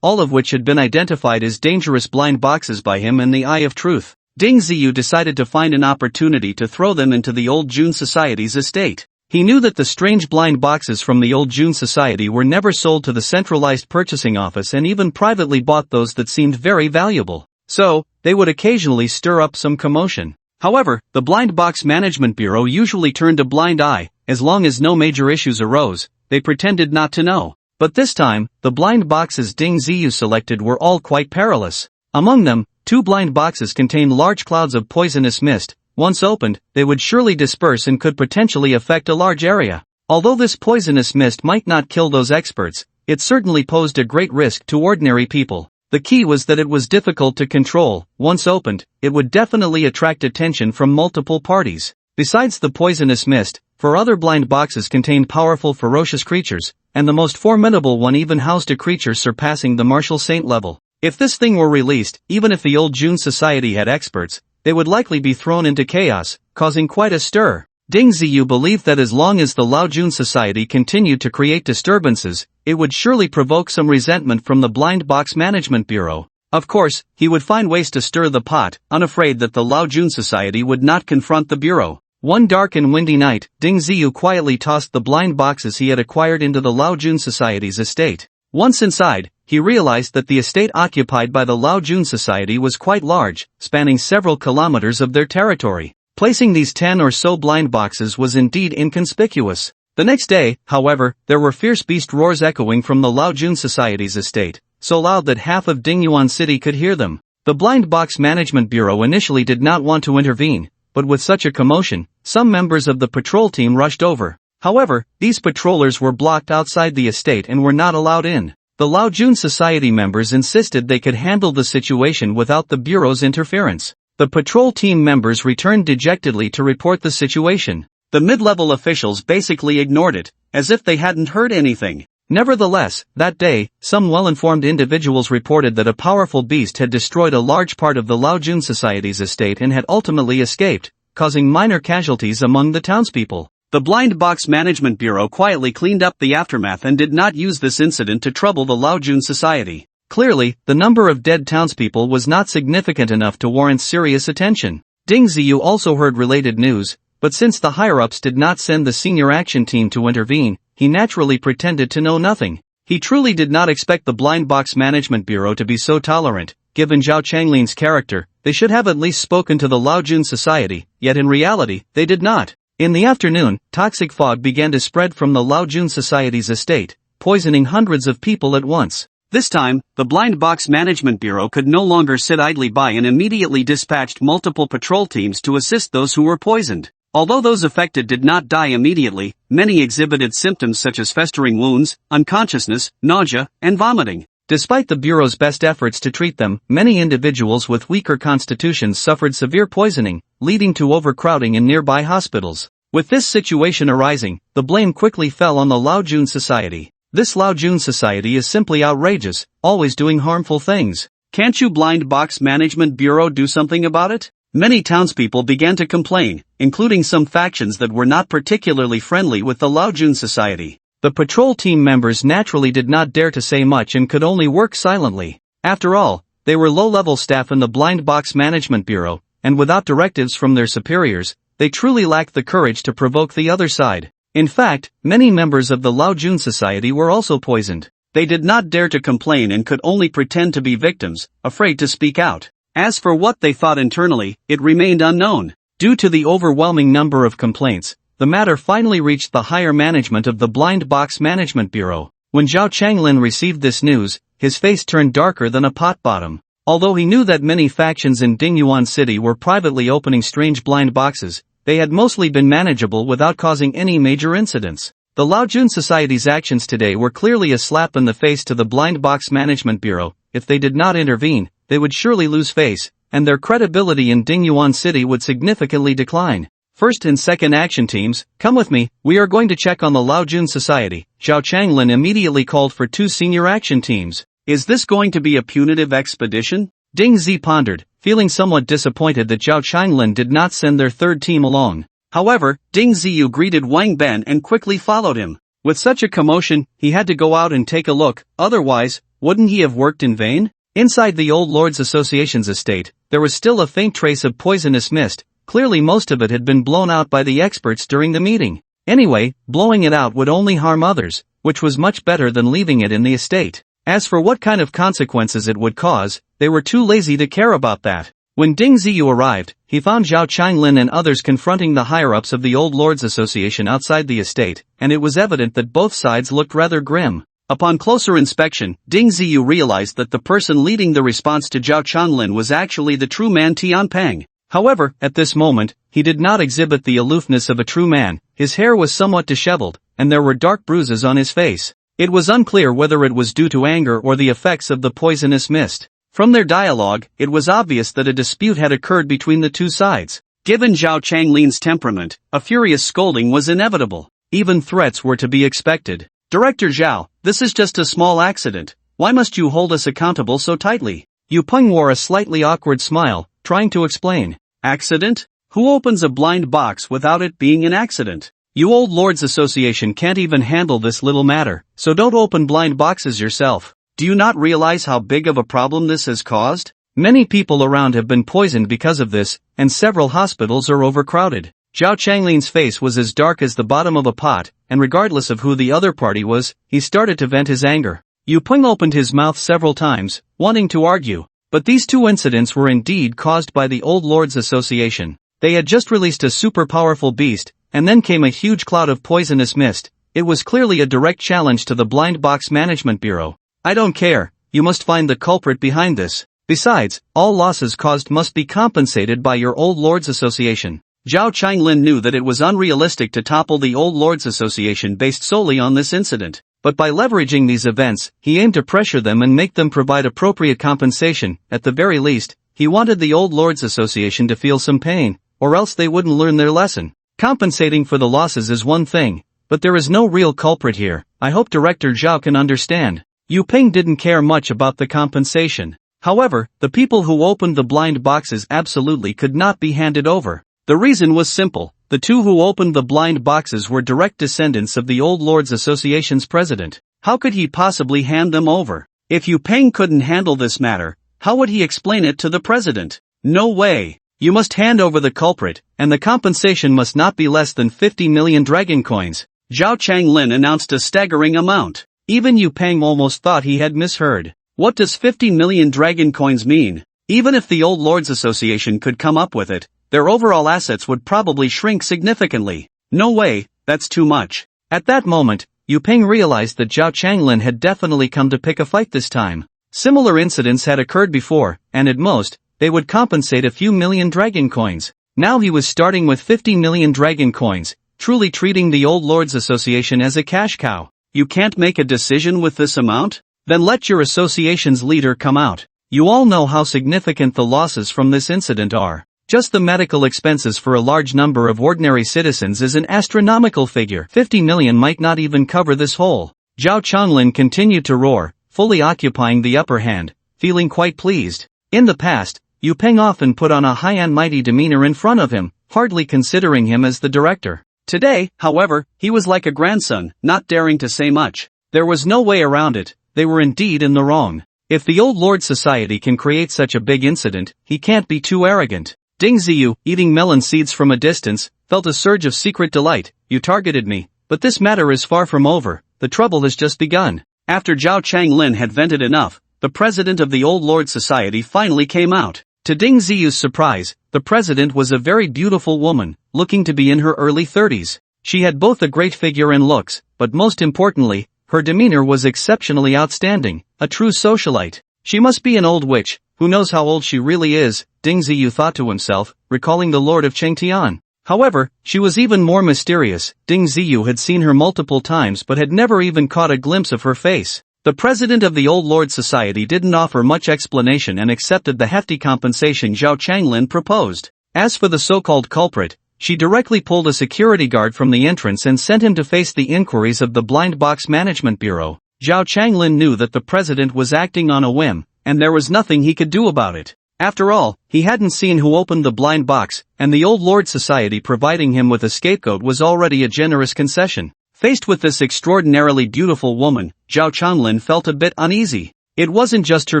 all of which had been identified as dangerous blind boxes by him and the Eye of Truth. Ding Ziyu decided to find an opportunity to throw them into the Old June Society's estate. He knew that the strange blind boxes from the Old June Society were never sold to the centralized purchasing office and even privately bought those that seemed very valuable. So, they would occasionally stir up some commotion. However, the Blind Box Management Bureau usually turned a blind eye. As long as no major issues arose, they pretended not to know. But this time, the blind boxes Ding Ziyu selected were all quite perilous. Among them, 2 blind boxes contained large clouds of poisonous mist. Once opened, they would surely disperse and could potentially affect a large area. Although this poisonous mist might not kill those experts, it certainly posed a great risk to ordinary people. The key was that it was difficult to control. Once opened, it would definitely attract attention from multiple parties. Besides the poisonous mist, 4 other blind boxes contained powerful ferocious creatures, and the most formidable one even housed a creature surpassing the martial saint level. If this thing were released, even if the Old June Society had experts, they would likely be thrown into chaos, causing quite a stir. Ding Ziyu believed that as long as the Lao Jun Society continued to create disturbances, it would surely provoke some resentment from the Blind Box Management Bureau. Of course, he would find ways to stir the pot, unafraid that the Lao Jun Society would not confront the Bureau. One dark and windy night, Ding Ziyu quietly tossed the blind boxes he had acquired into the Lao Jun Society's estate. Once inside, he realized that the estate occupied by the Lao Jun Society was quite large, spanning several kilometers of their territory. Placing these 10 or so blind boxes was indeed inconspicuous. The next day, however, there were fierce beast roars echoing from the Lao Jun Society's estate, so loud that half of Dingyuan City could hear them. The Blind Box Management Bureau initially did not want to intervene, but with such a commotion, some members of the patrol team rushed over. However, these patrollers were blocked outside the estate and were not allowed in. The Lao Jun Society members insisted they could handle the situation without the Bureau's interference. The patrol team members returned dejectedly to report the situation. The mid-level officials basically ignored it, as if they hadn't heard anything. Nevertheless, that day, some well-informed individuals reported that a powerful beast had destroyed a large part of the Lao Jun Society's estate and had ultimately escaped, causing minor casualties among the townspeople. The Blind Box Management Bureau quietly cleaned up the aftermath and did not use this incident to trouble the Lao Jun Society. Clearly, the number of dead townspeople was not significant enough to warrant serious attention. Ding Ziyu also heard related news, but since the higher-ups did not send the senior action team to intervene, he naturally pretended to know nothing. He truly did not expect the Blind Box Management Bureau to be so tolerant. Given Zhao Changlin's character, they should have at least spoken to the Lao Jun Society, yet in reality, they did not. In the afternoon, toxic fog began to spread from the Lao Jun Society's estate, poisoning hundreds of people at once. This time, the Blind Box Management Bureau could no longer sit idly by and immediately dispatched multiple patrol teams to assist those who were poisoned. Although those affected did not die immediately, many exhibited symptoms such as festering wounds, unconsciousness, nausea, and vomiting. Despite the Bureau's best efforts to treat them, many individuals with weaker constitutions suffered severe poisoning, leading to overcrowding in nearby hospitals. With this situation arising, the blame quickly fell on the Laojun Society. This Laojun Society is simply outrageous, always doing harmful things. Can't you Blind Box Management Bureau do something about it? Many townspeople began to complain, including some factions that were not particularly friendly with the Laojun Society. The patrol team members naturally did not dare to say much and could only work silently. After all, they were low-level staff in the Blind Box Management Bureau, and without directives from their superiors, they truly lacked the courage to provoke the other side. In fact, many members of the Laojun Society were also poisoned. They did not dare to complain and could only pretend to be victims, afraid to speak out. As for what they thought internally, it remained unknown. Due to the overwhelming number of complaints, the matter finally reached the higher management of the Blind Box Management Bureau. When Zhao Changlin received this news, his face turned darker than a pot bottom. Although he knew that many factions in Dingyuan City were privately opening strange blind boxes, they had mostly been manageable without causing any major incidents. The Laojun Society's actions today were clearly a slap in the face to the Blind Box Management Bureau. If they did not intervene, they would surely lose face, and their credibility in Dingyuan City would significantly decline. First and second action teams, come with me, we are going to check on the Laojun Society. Zhao Changlin immediately called for 2 senior action teams. Is this going to be a punitive expedition? Ding Zi pondered, feeling somewhat disappointed that Zhao Changlin did not send their third team along. However, Ding Ziyu greeted Wang Ben and quickly followed him. With such a commotion, he had to go out and take a look, otherwise, wouldn't he have worked in vain? Inside the Old Lords Association's estate, there was still a faint trace of poisonous mist. Clearly most of it had been blown out by the experts during the meeting. Anyway, blowing it out would only harm others, which was much better than leaving it in the estate. As for what kind of consequences it would cause, they were too lazy to care about that. When Ding Ziyu arrived, he found Zhao Changlin and others confronting the higher-ups of the Old Lords Association outside the estate, and it was evident that both sides looked rather grim. Upon closer inspection, Ding Ziyu realized that the person leading the response to Zhao Changlin was actually the true man Tian Peng. However, at this moment, he did not exhibit the aloofness of a true man. His hair was somewhat disheveled, and there were dark bruises on his face. It was unclear whether it was due to anger or the effects of the poisonous mist. From their dialogue, it was obvious that a dispute had occurred between the two sides. Given Zhao Changlin's temperament, a furious scolding was inevitable. Even threats were to be expected. Director Zhao, this is just a small accident. Why must you hold us accountable so tightly? Yu Peng wore a slightly awkward smile, trying to explain. Accident? Who opens a blind box without it being an accident? You Old Lords Association can't even handle this little matter, so don't open blind boxes yourself. Do you not realize how big of a problem this has caused? Many people around have been poisoned because of this, and several hospitals are overcrowded. Zhao Changlin's face was as dark as the bottom of a pot, and regardless of who the other party was, he started to vent his anger. Yu Peng opened his mouth several times, wanting to argue. But these two incidents were indeed caused by the Old Lords Association. They had just released a super powerful beast, and then came a huge cloud of poisonous mist. It was clearly a direct challenge to the Blind Box Management Bureau. I don't care, you must find the culprit behind this. Besides, all losses caused must be compensated by your Old Lords Association. Zhao Changlin knew that it was unrealistic to topple the Old Lords Association based solely on this incident. But by leveraging these events, he aimed to pressure them and make them provide appropriate compensation. At the very least, he wanted the Old Lords Association to feel some pain, or else they wouldn't learn their lesson. Compensating for the losses is one thing, but there is no real culprit here. I hope Director Zhao can understand. Yu Peng didn't care much about the compensation. However, the people who opened the blind boxes absolutely could not be handed over. The reason was simple. The two who opened the blind boxes were direct descendants of the Old Lords Association's president. How could he possibly hand them over? If Yu Peng couldn't handle this matter, how would he explain it to the president? No way. You must hand over the culprit, and the compensation must not be less than 50 million dragon coins. Zhao Changlin announced a staggering amount. Even Yu Peng almost thought he had misheard. What does 50 million dragon coins mean? Even if the Old Lords Association could come up with it, their overall assets would probably shrink significantly. No way, that's too much. At that moment, Yu Peng realized that Zhao Changlin had definitely come to pick a fight this time. Similar incidents had occurred before, and at most, they would compensate a few million dragon coins. Now he was starting with 50 million dragon coins, truly treating the Old Lords Association as a cash cow. You can't make a decision with this amount? Then let your association's leader come out. You all know how significant the losses from this incident are. Just the medical expenses for a large number of ordinary citizens is an astronomical figure. 50 million might not even cover this whole. Zhao Changlin continued to roar, fully occupying the upper hand, feeling quite pleased. In the past, Yu Peng often put on a high and mighty demeanor in front of him, hardly considering him as the director. Today, however, he was like a grandson, not daring to say much. There was no way around it, they were indeed in the wrong. If the Old Lord Society can create such a big incident, he can't be too arrogant. Ding Ziyu, eating melon seeds from a distance, felt a surge of secret delight. You targeted me, but this matter is far from over, the trouble has just begun. After Zhao Changlin had vented enough, the president of the Old Lord Society finally came out. To Ding Ziyu's surprise, the president was a very beautiful woman, looking to be in her early 30s. She had both a great figure and looks, but most importantly, her demeanor was exceptionally outstanding, a true socialite. She must be an old witch, who knows how old she really is, Ding Ziyu thought to himself, recalling the Lord of Chengtian. However, she was even more mysterious. Ding Ziyu had seen her multiple times but had never even caught a glimpse of her face. The president of the Old Lord Society didn't offer much explanation and accepted the hefty compensation Zhao Changlin proposed. As for the so-called culprit, she directly pulled a security guard from the entrance and sent him to face the inquiries of the Blind Box Management Bureau. Zhao Changlin knew that the president was acting on a whim, and there was nothing he could do about it. After all, he hadn't seen who opened the blind box, and the Old Lord Society providing him with a scapegoat was already a generous concession. Faced with this extraordinarily beautiful woman, Zhao Changlin felt a bit uneasy. It wasn't just her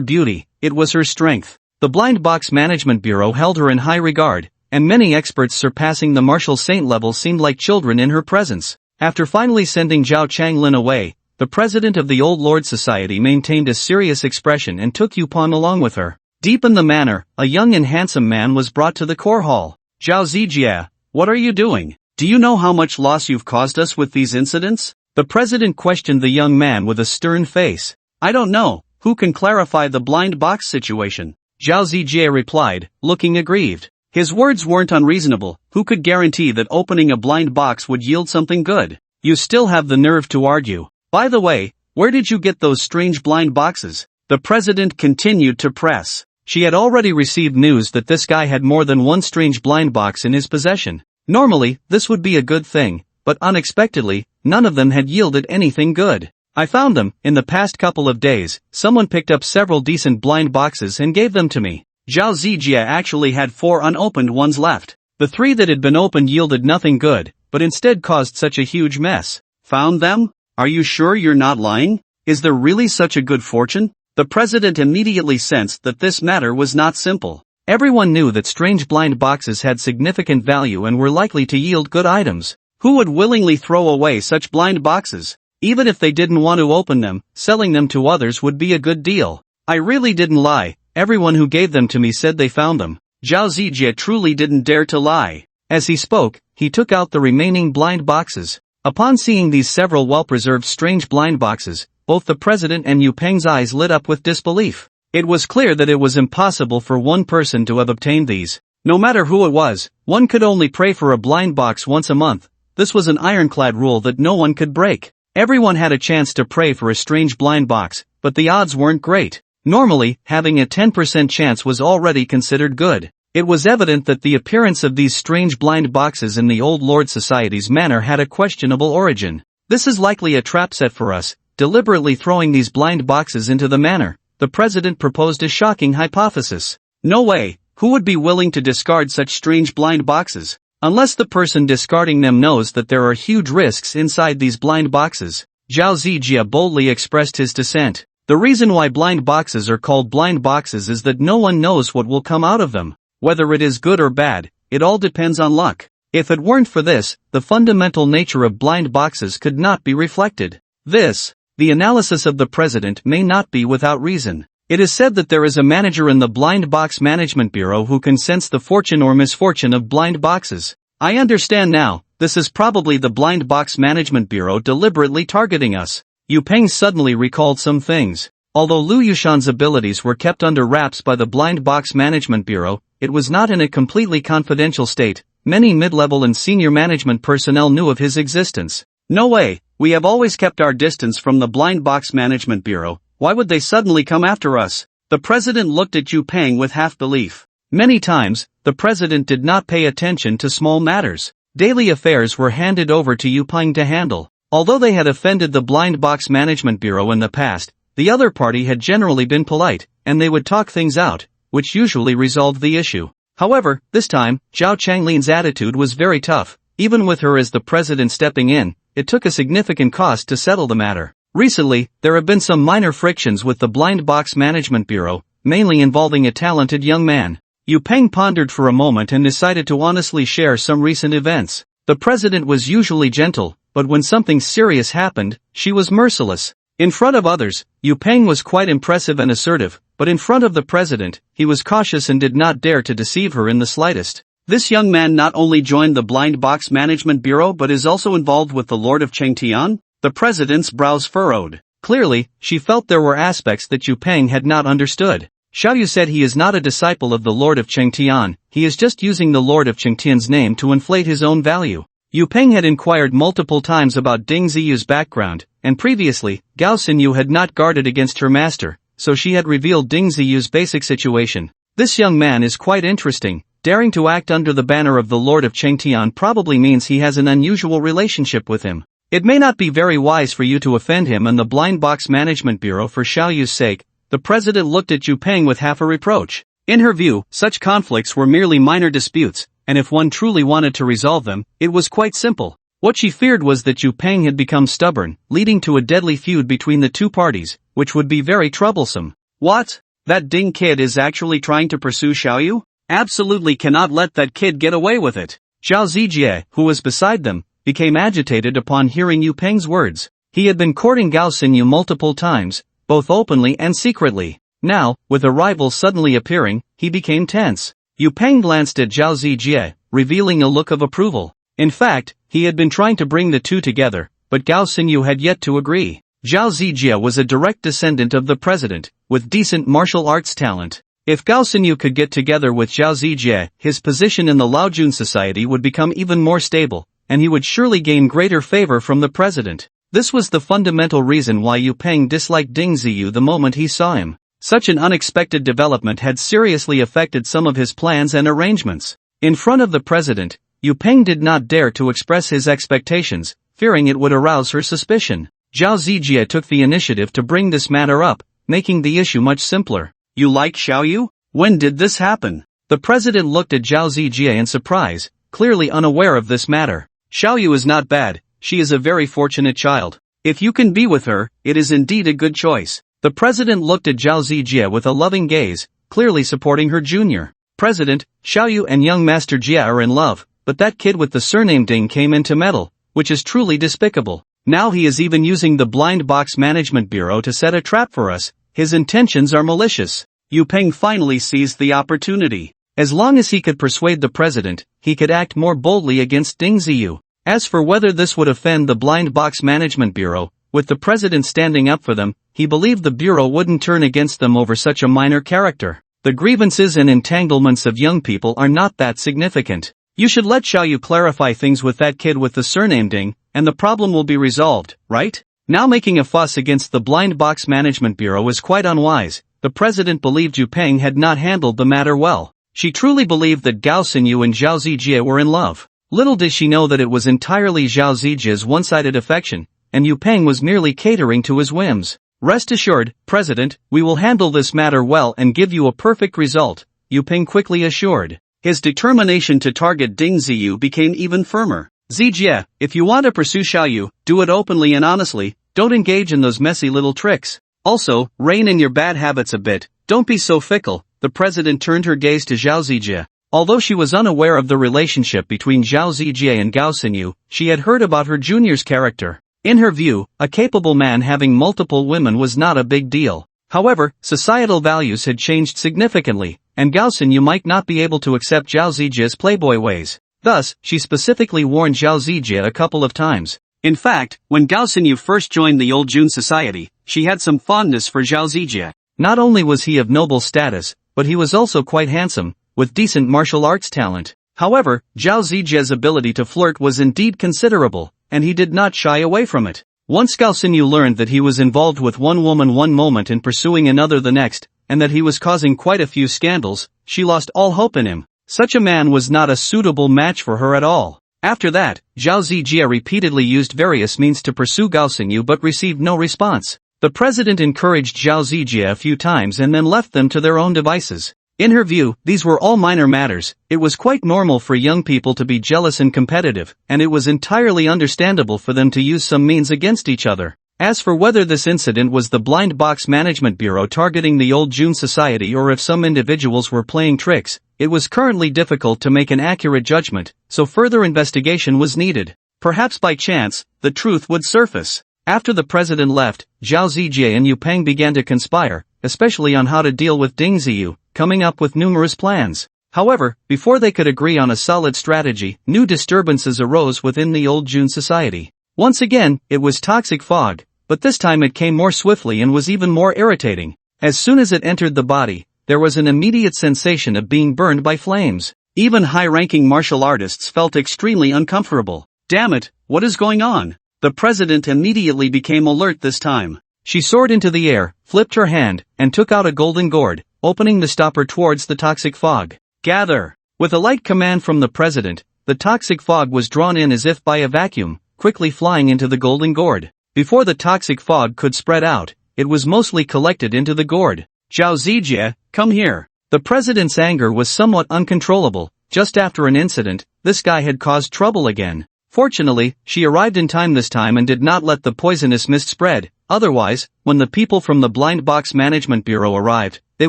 beauty, it was her strength. The Blind Box Management Bureau held her in high regard, and many experts surpassing the Martial Saint level seemed like children in her presence. After finally sending Zhao Changlin away, the president of the Old Lord Society maintained a serious expression and took Yupan along with her. Deep in the manor, a young and handsome man was brought to the core hall. Zhao Zijie, what are you doing? Do you know how much loss you've caused us with these incidents? The president questioned the young man with a stern face. I don't know, who can clarify the blind box situation? Zhao Zijie replied, looking aggrieved. His words weren't unreasonable, who could guarantee that opening a blind box would yield something good? You still have the nerve to argue. By the way, where did you get those strange blind boxes? The president continued to press. She had already received news that this guy had more than one strange blind box in his possession. Normally, this would be a good thing, but unexpectedly, none of them had yielded anything good. I found them, in the past couple of days, someone picked up several decent blind boxes and gave them to me. Zhao Zijie actually had 4 unopened ones left. The 3 that had been opened yielded nothing good, but instead caused such a huge mess. Found them? Are you sure you're not lying? Is there really such a good fortune? The president immediately sensed that this matter was not simple. Everyone knew that strange blind boxes had significant value and were likely to yield good items. Who would willingly throw away such blind boxes? Even if they didn't want to open them, selling them to others would be a good deal. I really didn't lie, everyone who gave them to me said they found them. Zhao Zijie truly didn't dare to lie. As he spoke, he took out the remaining blind boxes. Upon seeing these several well-preserved strange blind boxes, both the president and Yu Peng's eyes lit up with disbelief. It was clear that it was impossible for one person to have obtained these. No matter who it was, one could only pray for a blind box once a month. This was an ironclad rule that no one could break. Everyone had a chance to pray for a strange blind box, but the odds weren't great. Normally, having a 10% chance was already considered good. It was evident that the appearance of these strange blind boxes in the Old Lord Society's manor had a questionable origin. This is likely a trap set for us. Deliberately throwing these blind boxes into the manor, the president proposed a shocking hypothesis. No way, who would be willing to discard such strange blind boxes? Unless the person discarding them knows that there are huge risks inside these blind boxes. Zhao Zijie boldly expressed his dissent. The reason why blind boxes are called blind boxes is that no one knows what will come out of them. Whether it is good or bad, it all depends on luck. If it weren't for this, the fundamental nature of blind boxes could not be reflected. The analysis of the president may not be without reason. It is said that there is a manager in the Blind Box Management Bureau who can sense the fortune or misfortune of blind boxes. I understand now, this is probably the Blind Box Management Bureau deliberately targeting us. Yu Peng suddenly recalled some things. Although Lu Yushan's abilities were kept under wraps by the Blind Box Management Bureau, it was not in a completely confidential state. Many mid-level and senior management personnel knew of his existence. No way, we have always kept our distance from the Blind Box Management Bureau, Why would they suddenly come after us? The president looked at Yu Peng with half-belief. Many times, the president did not pay attention to small matters. Daily affairs were handed over to Yu Peng to handle. Although they had offended the Blind Box Management Bureau in the past, the other party had generally been polite, and they would talk things out, which usually resolved the issue. However, this time, Zhao Changlin's attitude was very tough. Even with her as the president stepping in, it took a significant cost to settle the matter. Recently, there have been some minor frictions with the Blind Box Management Bureau, mainly involving a talented young man. Yu Peng pondered for a moment and decided to honestly share some recent events. The president was usually gentle, but when something serious happened, she was merciless. In front of others, Yu Peng was quite impressive and assertive, but in front of the president, he was cautious and did not dare to deceive her in the slightest. This young man not only joined the Blind Box Management Bureau but is also involved with the Lord of Chengtian? The president's brows furrowed. Clearly, she felt there were aspects that Yu Peng had not understood. Xiaoyu said he is not a disciple of the Lord of Chengtian, he is just using the Lord of Chengtian's name to inflate his own value. Yu Peng had inquired multiple times about Ding Ziyu's background, and previously, Gao Xinyu had not guarded against her master, so she had revealed Ding Ziyu's basic situation. This young man is quite interesting. Daring to act under the banner of the Lord of Chengtian probably means he has an unusual relationship with him. It may not be very wise for you to offend him and the Blind Box Management Bureau for Xiaoyu's sake. The president looked at Yu Peng with half a reproach. In her view, such conflicts were merely minor disputes, and if one truly wanted to resolve them, it was quite simple. What she feared was that Yu Peng had become stubborn, leading to a deadly feud between the two parties, which would be very troublesome. What? That Ding kid is actually trying to pursue Xiaoyu? Absolutely cannot let that kid get away with it. Zhao Zijie, who was beside them, became agitated upon hearing Yu Peng's words. He had been courting Gao Xinyu multiple times, both openly and secretly. Now, with a rival suddenly appearing, he became tense. Yu Peng glanced at Zhao Zijie, revealing a look of approval. In fact, he had been trying to bring the two together, but Gao Xinyu had yet to agree. Zhao Zijie was a direct descendant of the president, with decent martial arts talent. If Gao Xinyu could get together with Zhao Zijie, his position in the Laojun society would become even more stable, and he would surely gain greater favor from the president. This was the fundamental reason why Yu Peng disliked Ding Ziyu the moment he saw him. Such an unexpected development had seriously affected some of his plans and arrangements. In front of the president, Yu Peng did not dare to express his expectations, fearing it would arouse her suspicion. Zhao Zijie took the initiative to bring this matter up, making the issue much simpler. You like Xiaoyu? When did this happen? The president looked at Zhao Zijie in surprise, clearly unaware of this matter. Xiaoyu is not bad, she is a very fortunate child. If you can be with her, it is indeed a good choice. The president looked at Zhao Zijie with a loving gaze, clearly supporting her junior. President, Xiaoyu and young Master Jia are in love, but that kid with the surname Ding came in to meddle, which is truly despicable. Now he is even using the Blind Box Management Bureau to set a trap for us. His intentions are malicious. Yu Peng finally seized the opportunity. As long as he could persuade the president, he could act more boldly against Ding Ziyu. As for whether this would offend the Blind Box Management Bureau, with the president standing up for them, he believed the bureau wouldn't turn against them over such a minor character. The grievances and entanglements of young people are not that significant. You should let Xiaoyu clarify things with that kid with the surname Ding, and the problem will be resolved, right? Now making a fuss against the Blind Box Management Bureau is quite unwise. The president believed Yu Peng had not handled the matter well. She truly believed that Gao Xinyu and Zhao Zijie were in love. Little did she know that it was entirely Zhao Zijie's one-sided affection, and Yu Peng was merely catering to his whims. Rest assured, President, we will handle this matter well and give you a perfect result, Yu Peng quickly assured. His determination to target Ding Ziyu became even firmer. Zijie, if you want to pursue Xiaoyu, do it openly and honestly, don't engage in those messy little tricks. Also, rein in your bad habits a bit, don't be so fickle. The president turned her gaze to Zhao Zijie. Although she was unaware of the relationship between Zhao Zijie and Gao Xinyu, she had heard about her junior's character. In her view, a capable man having multiple women was not a big deal. However, societal values had changed significantly, and Gao Xinyu might not be able to accept Zhao Zijie's playboy ways. Thus, she specifically warned Zhao Zijie a couple of times. In fact, when Gao Xinyu first joined the Old Jun Society, she had some fondness for Zhao Zijie. Not only was he of noble status, but he was also quite handsome, with decent martial arts talent. However, Zhao Zijie's ability to flirt was indeed considerable, and he did not shy away from it. Once Gao Xinyu learned that he was involved with one woman one moment and pursuing another the next, and that he was causing quite a few scandals, she lost all hope in him. Such a man was not a suitable match for her at all. After that, Zhao Zijie repeatedly used various means to pursue Gao Xinyu but received no response. The president encouraged Zhao Zijie a few times and then left them to their own devices. In her view, these were all minor matters. It was quite normal for young people to be jealous and competitive, and it was entirely understandable for them to use some means against each other. As for whether this incident was the Blind Box Management Bureau targeting the old June Society or if some individuals were playing tricks, it was currently difficult to make an accurate judgment, so further investigation was needed. Perhaps by chance, the truth would surface. After the president left, Zhao Zijie and Yu Peng began to conspire, especially on how to deal with Ding Ziyu, coming up with numerous plans. However, before they could agree on a solid strategy, new disturbances arose within the old June Society. Once again, it was toxic fog, but this time it came more swiftly and was even more irritating. As soon as it entered the body, there was an immediate sensation of being burned by flames. Even high-ranking martial artists felt extremely uncomfortable. Damn it, what is going on? The president immediately became alert this time. She soared into the air, flipped her hand, and took out a golden gourd, opening the stopper towards the toxic fog. Gather! With a light command from the president, the toxic fog was drawn in as if by a vacuum, quickly flying into the golden gourd. Before the toxic fog could spread out, it was mostly collected into the gourd. Zhao Zijie, come here. The president's anger was somewhat uncontrollable. Just after an incident, this guy had caused trouble again. Fortunately, she arrived in time this time and did not let the poisonous mist spread. Otherwise, when the people from the Blind Box Management Bureau arrived, they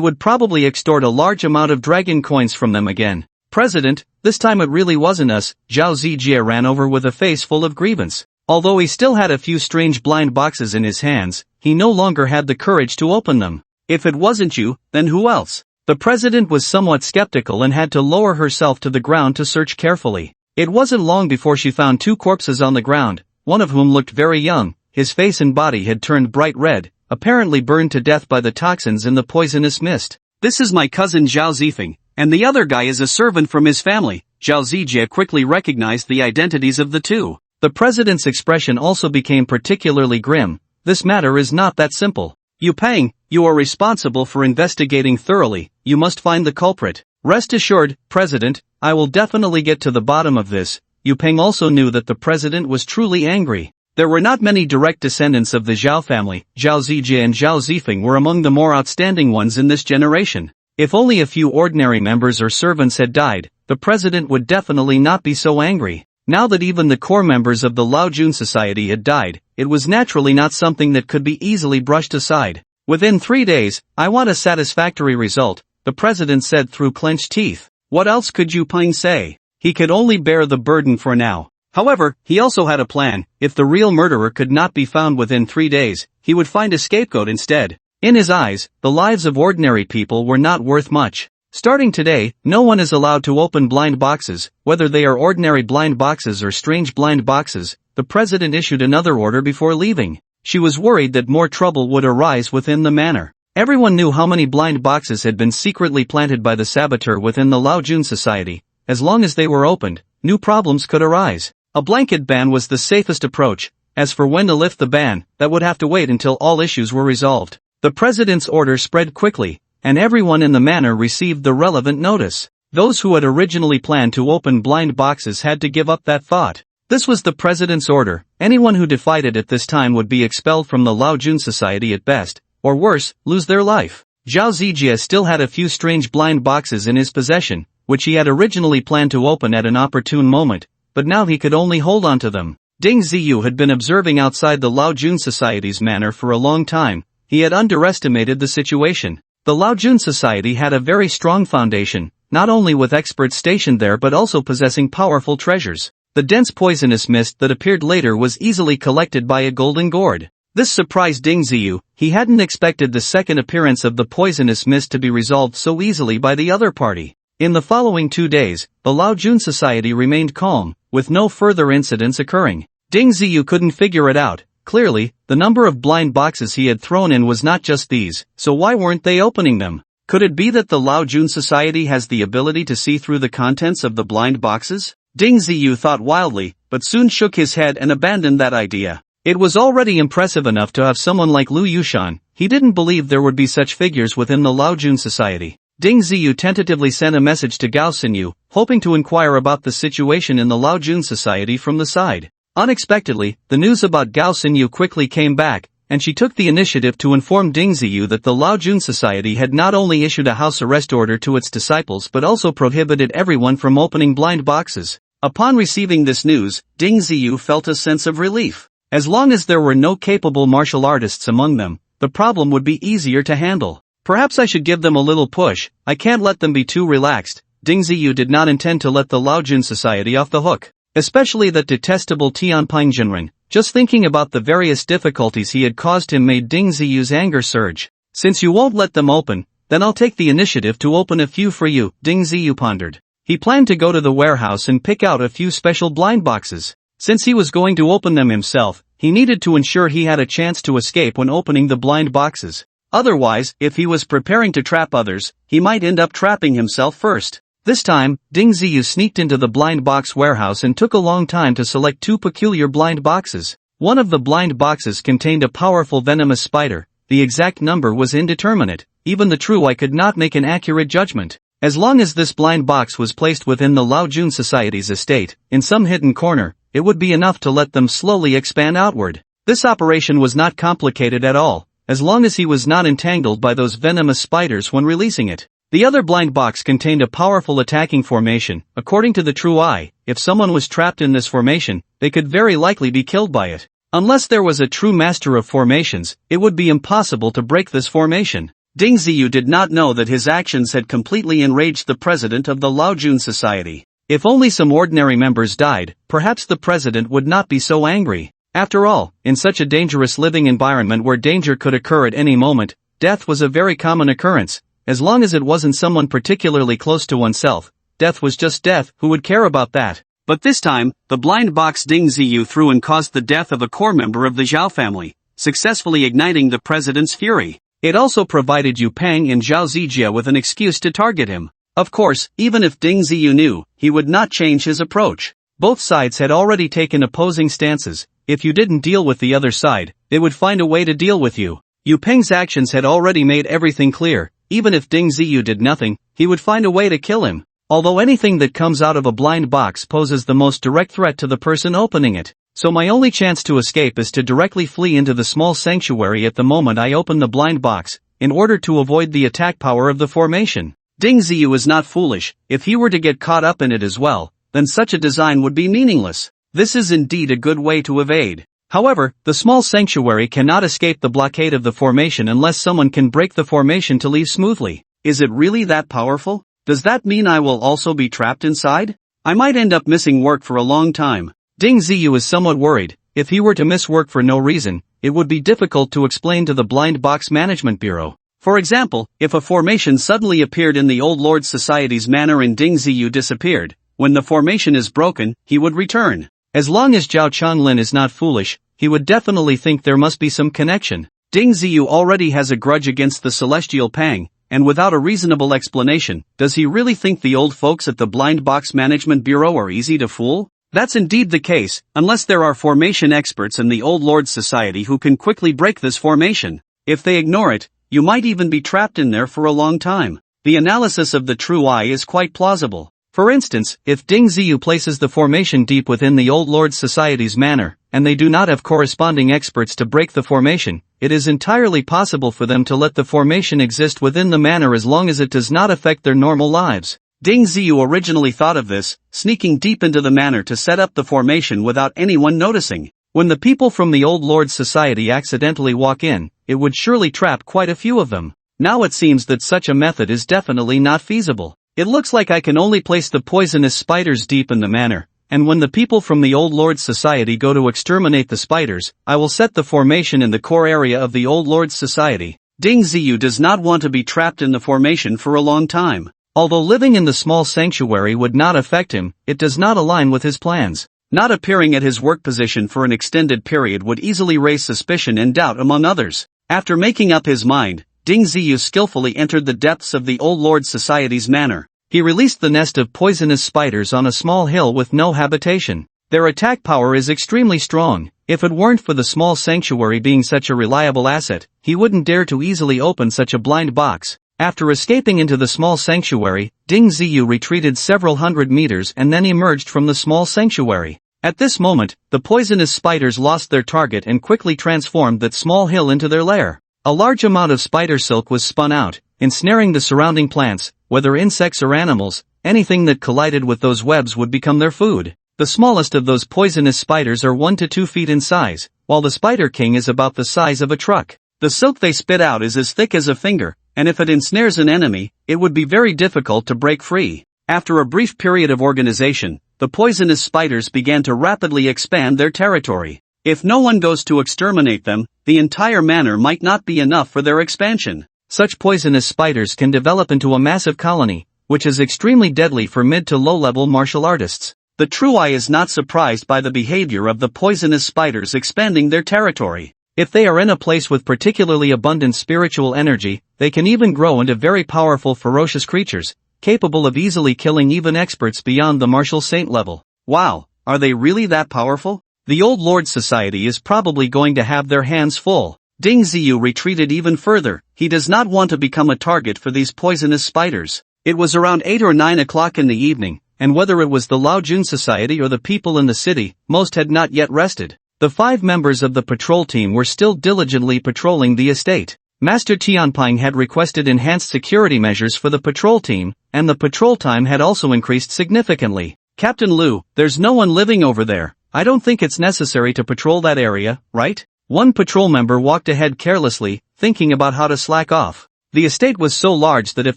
would probably extort a large amount of dragon coins from them again. President, this time it really wasn't us, Zhao Zijie ran over with a face full of grievance. Although he still had a few strange blind boxes in his hands, he no longer had the courage to open them. If it wasn't you, then who else? The president was somewhat skeptical and had to lower herself to the ground to search carefully. It wasn't long before she found two corpses on the ground, one of whom looked very young. His face and body had turned bright red, apparently burned to death by the toxins in the poisonous mist. This is my cousin Zhao Zifeng, and the other guy is a servant from his family. Zhao Zijie quickly recognized the identities of the two. The president's expression also became particularly grim. This matter is not that simple. Yu Peng, you are responsible for investigating thoroughly. You must find the culprit. Rest assured, President, I will definitely get to the bottom of this. Yu Peng also knew that the president was truly angry. There were not many direct descendants of the Zhao family. Zhao Zijie and Zhao Zifeng were among the more outstanding ones in this generation. If only a few ordinary members or servants had died, the president would definitely not be so angry. Now that even the core members of the Laojun Society had died, it was naturally not something that could be easily brushed aside. Within 3 days, I want a satisfactory result, the president said through clenched teeth. What else could Yu Peng say? He could only bear the burden for now. However, he also had a plan. If the real murderer could not be found within 3 days, he would find a scapegoat instead. In his eyes, the lives of ordinary people were not worth much. Starting today, no one is allowed to open blind boxes, whether they are ordinary blind boxes or strange blind boxes. The president issued another order before leaving. She was worried that more trouble would arise within the manor. Everyone knew how many blind boxes had been secretly planted by the saboteur within the Laojun Society. As long as they were opened, new problems could arise. A blanket ban was the safest approach. As for when to lift the ban, that would have to wait until all issues were resolved. The president's order spread quickly, and everyone in the manor received the relevant notice. Those who had originally planned to open blind boxes had to give up that thought. This was the president's order. Anyone who defied it at this time would be expelled from the Laojun Society at best, or worse, lose their life. Zhao Zijie still had a few strange blind boxes in his possession, which he had originally planned to open at an opportune moment, but now he could only hold on to them. Ding Ziyu had been observing outside the Laojun Society's manor for a long time. He had underestimated the situation. The Laojun Society had a very strong foundation, not only with experts stationed there but also possessing powerful treasures. The dense poisonous mist that appeared later was easily collected by a golden gourd. This surprised Ding Ziyu. He hadn't expected the second appearance of the poisonous mist to be resolved so easily by the other party. In the following 2 days, the Laojun Society remained calm, with no further incidents occurring. Ding Ziyu couldn't figure it out. Clearly, the number of blind boxes he had thrown in was not just these, so why weren't they opening them? Could it be that the Laojun Society has the ability to see through the contents of the blind boxes? Ding Ziyu thought wildly, but soon shook his head and abandoned that idea. It was already impressive enough to have someone like Liu Yushan. He didn't believe there would be such figures within the Laojun society. Ding Ziyu tentatively sent a message to Gao Xinyu, hoping to inquire about the situation in the Laojun society from the side. Unexpectedly, the news about Gao Xinyu quickly came back, and she took the initiative to inform Ding Ziyu that the Laojun society had not only issued a house arrest order to its disciples but also prohibited everyone from opening blind boxes. Upon receiving this news, Ding Ziyu felt a sense of relief. As long as there were no capable martial artists among them, the problem would be easier to handle. Perhaps I should give them a little push. I can't let them be too relaxed. Ding Ziyu did not intend to let the Laojun society off the hook. Especially that detestable Tianping Jinren. Just thinking about the various difficulties he had caused him made Ding Ziyu's anger surge. Since you won't let them open, then I'll take the initiative to open a few for you, Ding Ziyu pondered. He planned to go to the warehouse and pick out a few special blind boxes. Since he was going to open them himself, he needed to ensure he had a chance to escape when opening the blind boxes. Otherwise, if he was preparing to trap others, he might end up trapping himself first. This time, Ding Ziyu sneaked into the blind box warehouse and took a long time to select two peculiar blind boxes. One of the blind boxes contained a powerful venomous spider. The exact number was indeterminate. Even the true eye could not make an accurate judgment. As long as this blind box was placed within the Laojun Society's estate, in some hidden corner, it would be enough to let them slowly expand outward. This operation was not complicated at all, as long as he was not entangled by those venomous spiders when releasing it. The other blind box contained a powerful attacking formation. According to the true eye, if someone was trapped in this formation, they could very likely be killed by it. Unless there was a true master of formations, it would be impossible to break this formation. Ding Ziyu did not know that his actions had completely enraged the president of the Laojun Society. If only some ordinary members died, perhaps the president would not be so angry. After all, in such a dangerous living environment where danger could occur at any moment, death was a very common occurrence. As long as it wasn't someone particularly close to oneself, death was just death. Who would care about that? But this time, the blind box Ding Ziyu threw and caused the death of a core member of the Zhao family, successfully igniting the president's fury. It also provided Yu Peng and Zhao Zijia with an excuse to target him. Of course, even if Ding Ziyu knew, he would not change his approach. Both sides had already taken opposing stances. If you didn't deal with the other side, they would find a way to deal with you. Yu Peng's actions had already made everything clear. Even if Ding Ziyu did nothing, he would find a way to kill him. Although anything that comes out of a blind box poses the most direct threat to the person opening it. So my only chance to escape is to directly flee into the small sanctuary at the moment I open the blind box, in order to avoid the attack power of the formation. Ding Ziyu is not foolish. If he were to get caught up in it as well, then such a design would be meaningless. This is indeed a good way to evade. However, the small sanctuary cannot escape the blockade of the formation unless someone can break the formation to leave smoothly. Is it really that powerful? Does that mean I will also be trapped inside? I might end up missing work for a long time. Ding Ziyu is somewhat worried. If he were to miss work for no reason, it would be difficult to explain to the Blind Box Management Bureau. For example, if a formation suddenly appeared in the Old Lord Society's manor and Ding Ziyu disappeared, when the formation is broken, he would return. As long as Zhao Changlin is not foolish, he would definitely think there must be some connection. Ding Ziyu already has a grudge against the Celestial Pang, and without a reasonable explanation, does he really think the old folks at the Blind Box Management Bureau are easy to fool? That's indeed the case, unless there are formation experts in the Old Lord Society who can quickly break this formation. If they ignore it, you might even be trapped in there for a long time. The analysis of the true eye is quite plausible. For instance, if Ding Ziyu places the formation deep within the Old Lord Society's manor, and they do not have corresponding experts to break the formation, it is entirely possible for them to let the formation exist within the manor as long as it does not affect their normal lives. Ding Ziyu originally thought of this, sneaking deep into the manor to set up the formation without anyone noticing. When the people from the Old Lord Society accidentally walk in, it would surely trap quite a few of them. Now it seems that such a method is definitely not feasible. It looks like I can only place the poisonous spiders deep in the manor, and when the people from the Old Lord Society go to exterminate the spiders, I will set the formation in the core area of the Old Lord Society. Ding Ziyu does not want to be trapped in the formation for a long time. Although living in the small sanctuary would not affect him, it does not align with his plans. Not appearing at his work position for an extended period would easily raise suspicion and doubt among others. After making up his mind, Ding Ziyu skillfully entered the depths of the Old Lord Society's manor. He released the nest of poisonous spiders on a small hill with no habitation. Their attack power is extremely strong. If it weren't for the small sanctuary being such a reliable asset, he wouldn't dare to easily open such a blind box. After escaping into the small sanctuary, Ding Ziyu retreated several hundred meters and then emerged from the small sanctuary. At this moment, the poisonous spiders lost their target and quickly transformed that small hill into their lair. A large amount of spider silk was spun out, ensnaring the surrounding plants, whether insects or animals. Anything that collided with those webs would become their food. The smallest of those poisonous spiders are 1 to 2 feet in size, while the Spider King is about the size of a truck. The silk they spit out is as thick as a finger, and if it ensnares an enemy, it would be very difficult to break free. After a brief period of organization, the poisonous spiders began to rapidly expand their territory. If no one goes to exterminate them, the entire manor might not be enough for their expansion. Such poisonous spiders can develop into a massive colony, which is extremely deadly for mid to low-level martial artists. The true eye is not surprised by the behavior of the poisonous spiders expanding their territory. If they are in a place with particularly abundant spiritual energy, they can even grow into very powerful ferocious creatures, capable of easily killing even experts beyond the martial saint level. Wow, are they really that powerful? The Old Lord Society is probably going to have their hands full. Ding Ziyu retreated even further. He does not want to become a target for these poisonous spiders. It was around 8 or 9 o'clock in the evening, and whether it was the Lao Jun Society or the people in the city, most had not yet rested. The 5 members of the patrol team were still diligently patrolling the estate. Master Tianping had requested enhanced security measures for the patrol team, and the patrol time had also increased significantly. Captain Lu, there's no one living over there. I don't think it's necessary to patrol that area, right? One patrol member walked ahead carelessly, thinking about how to slack off. The estate was so large that if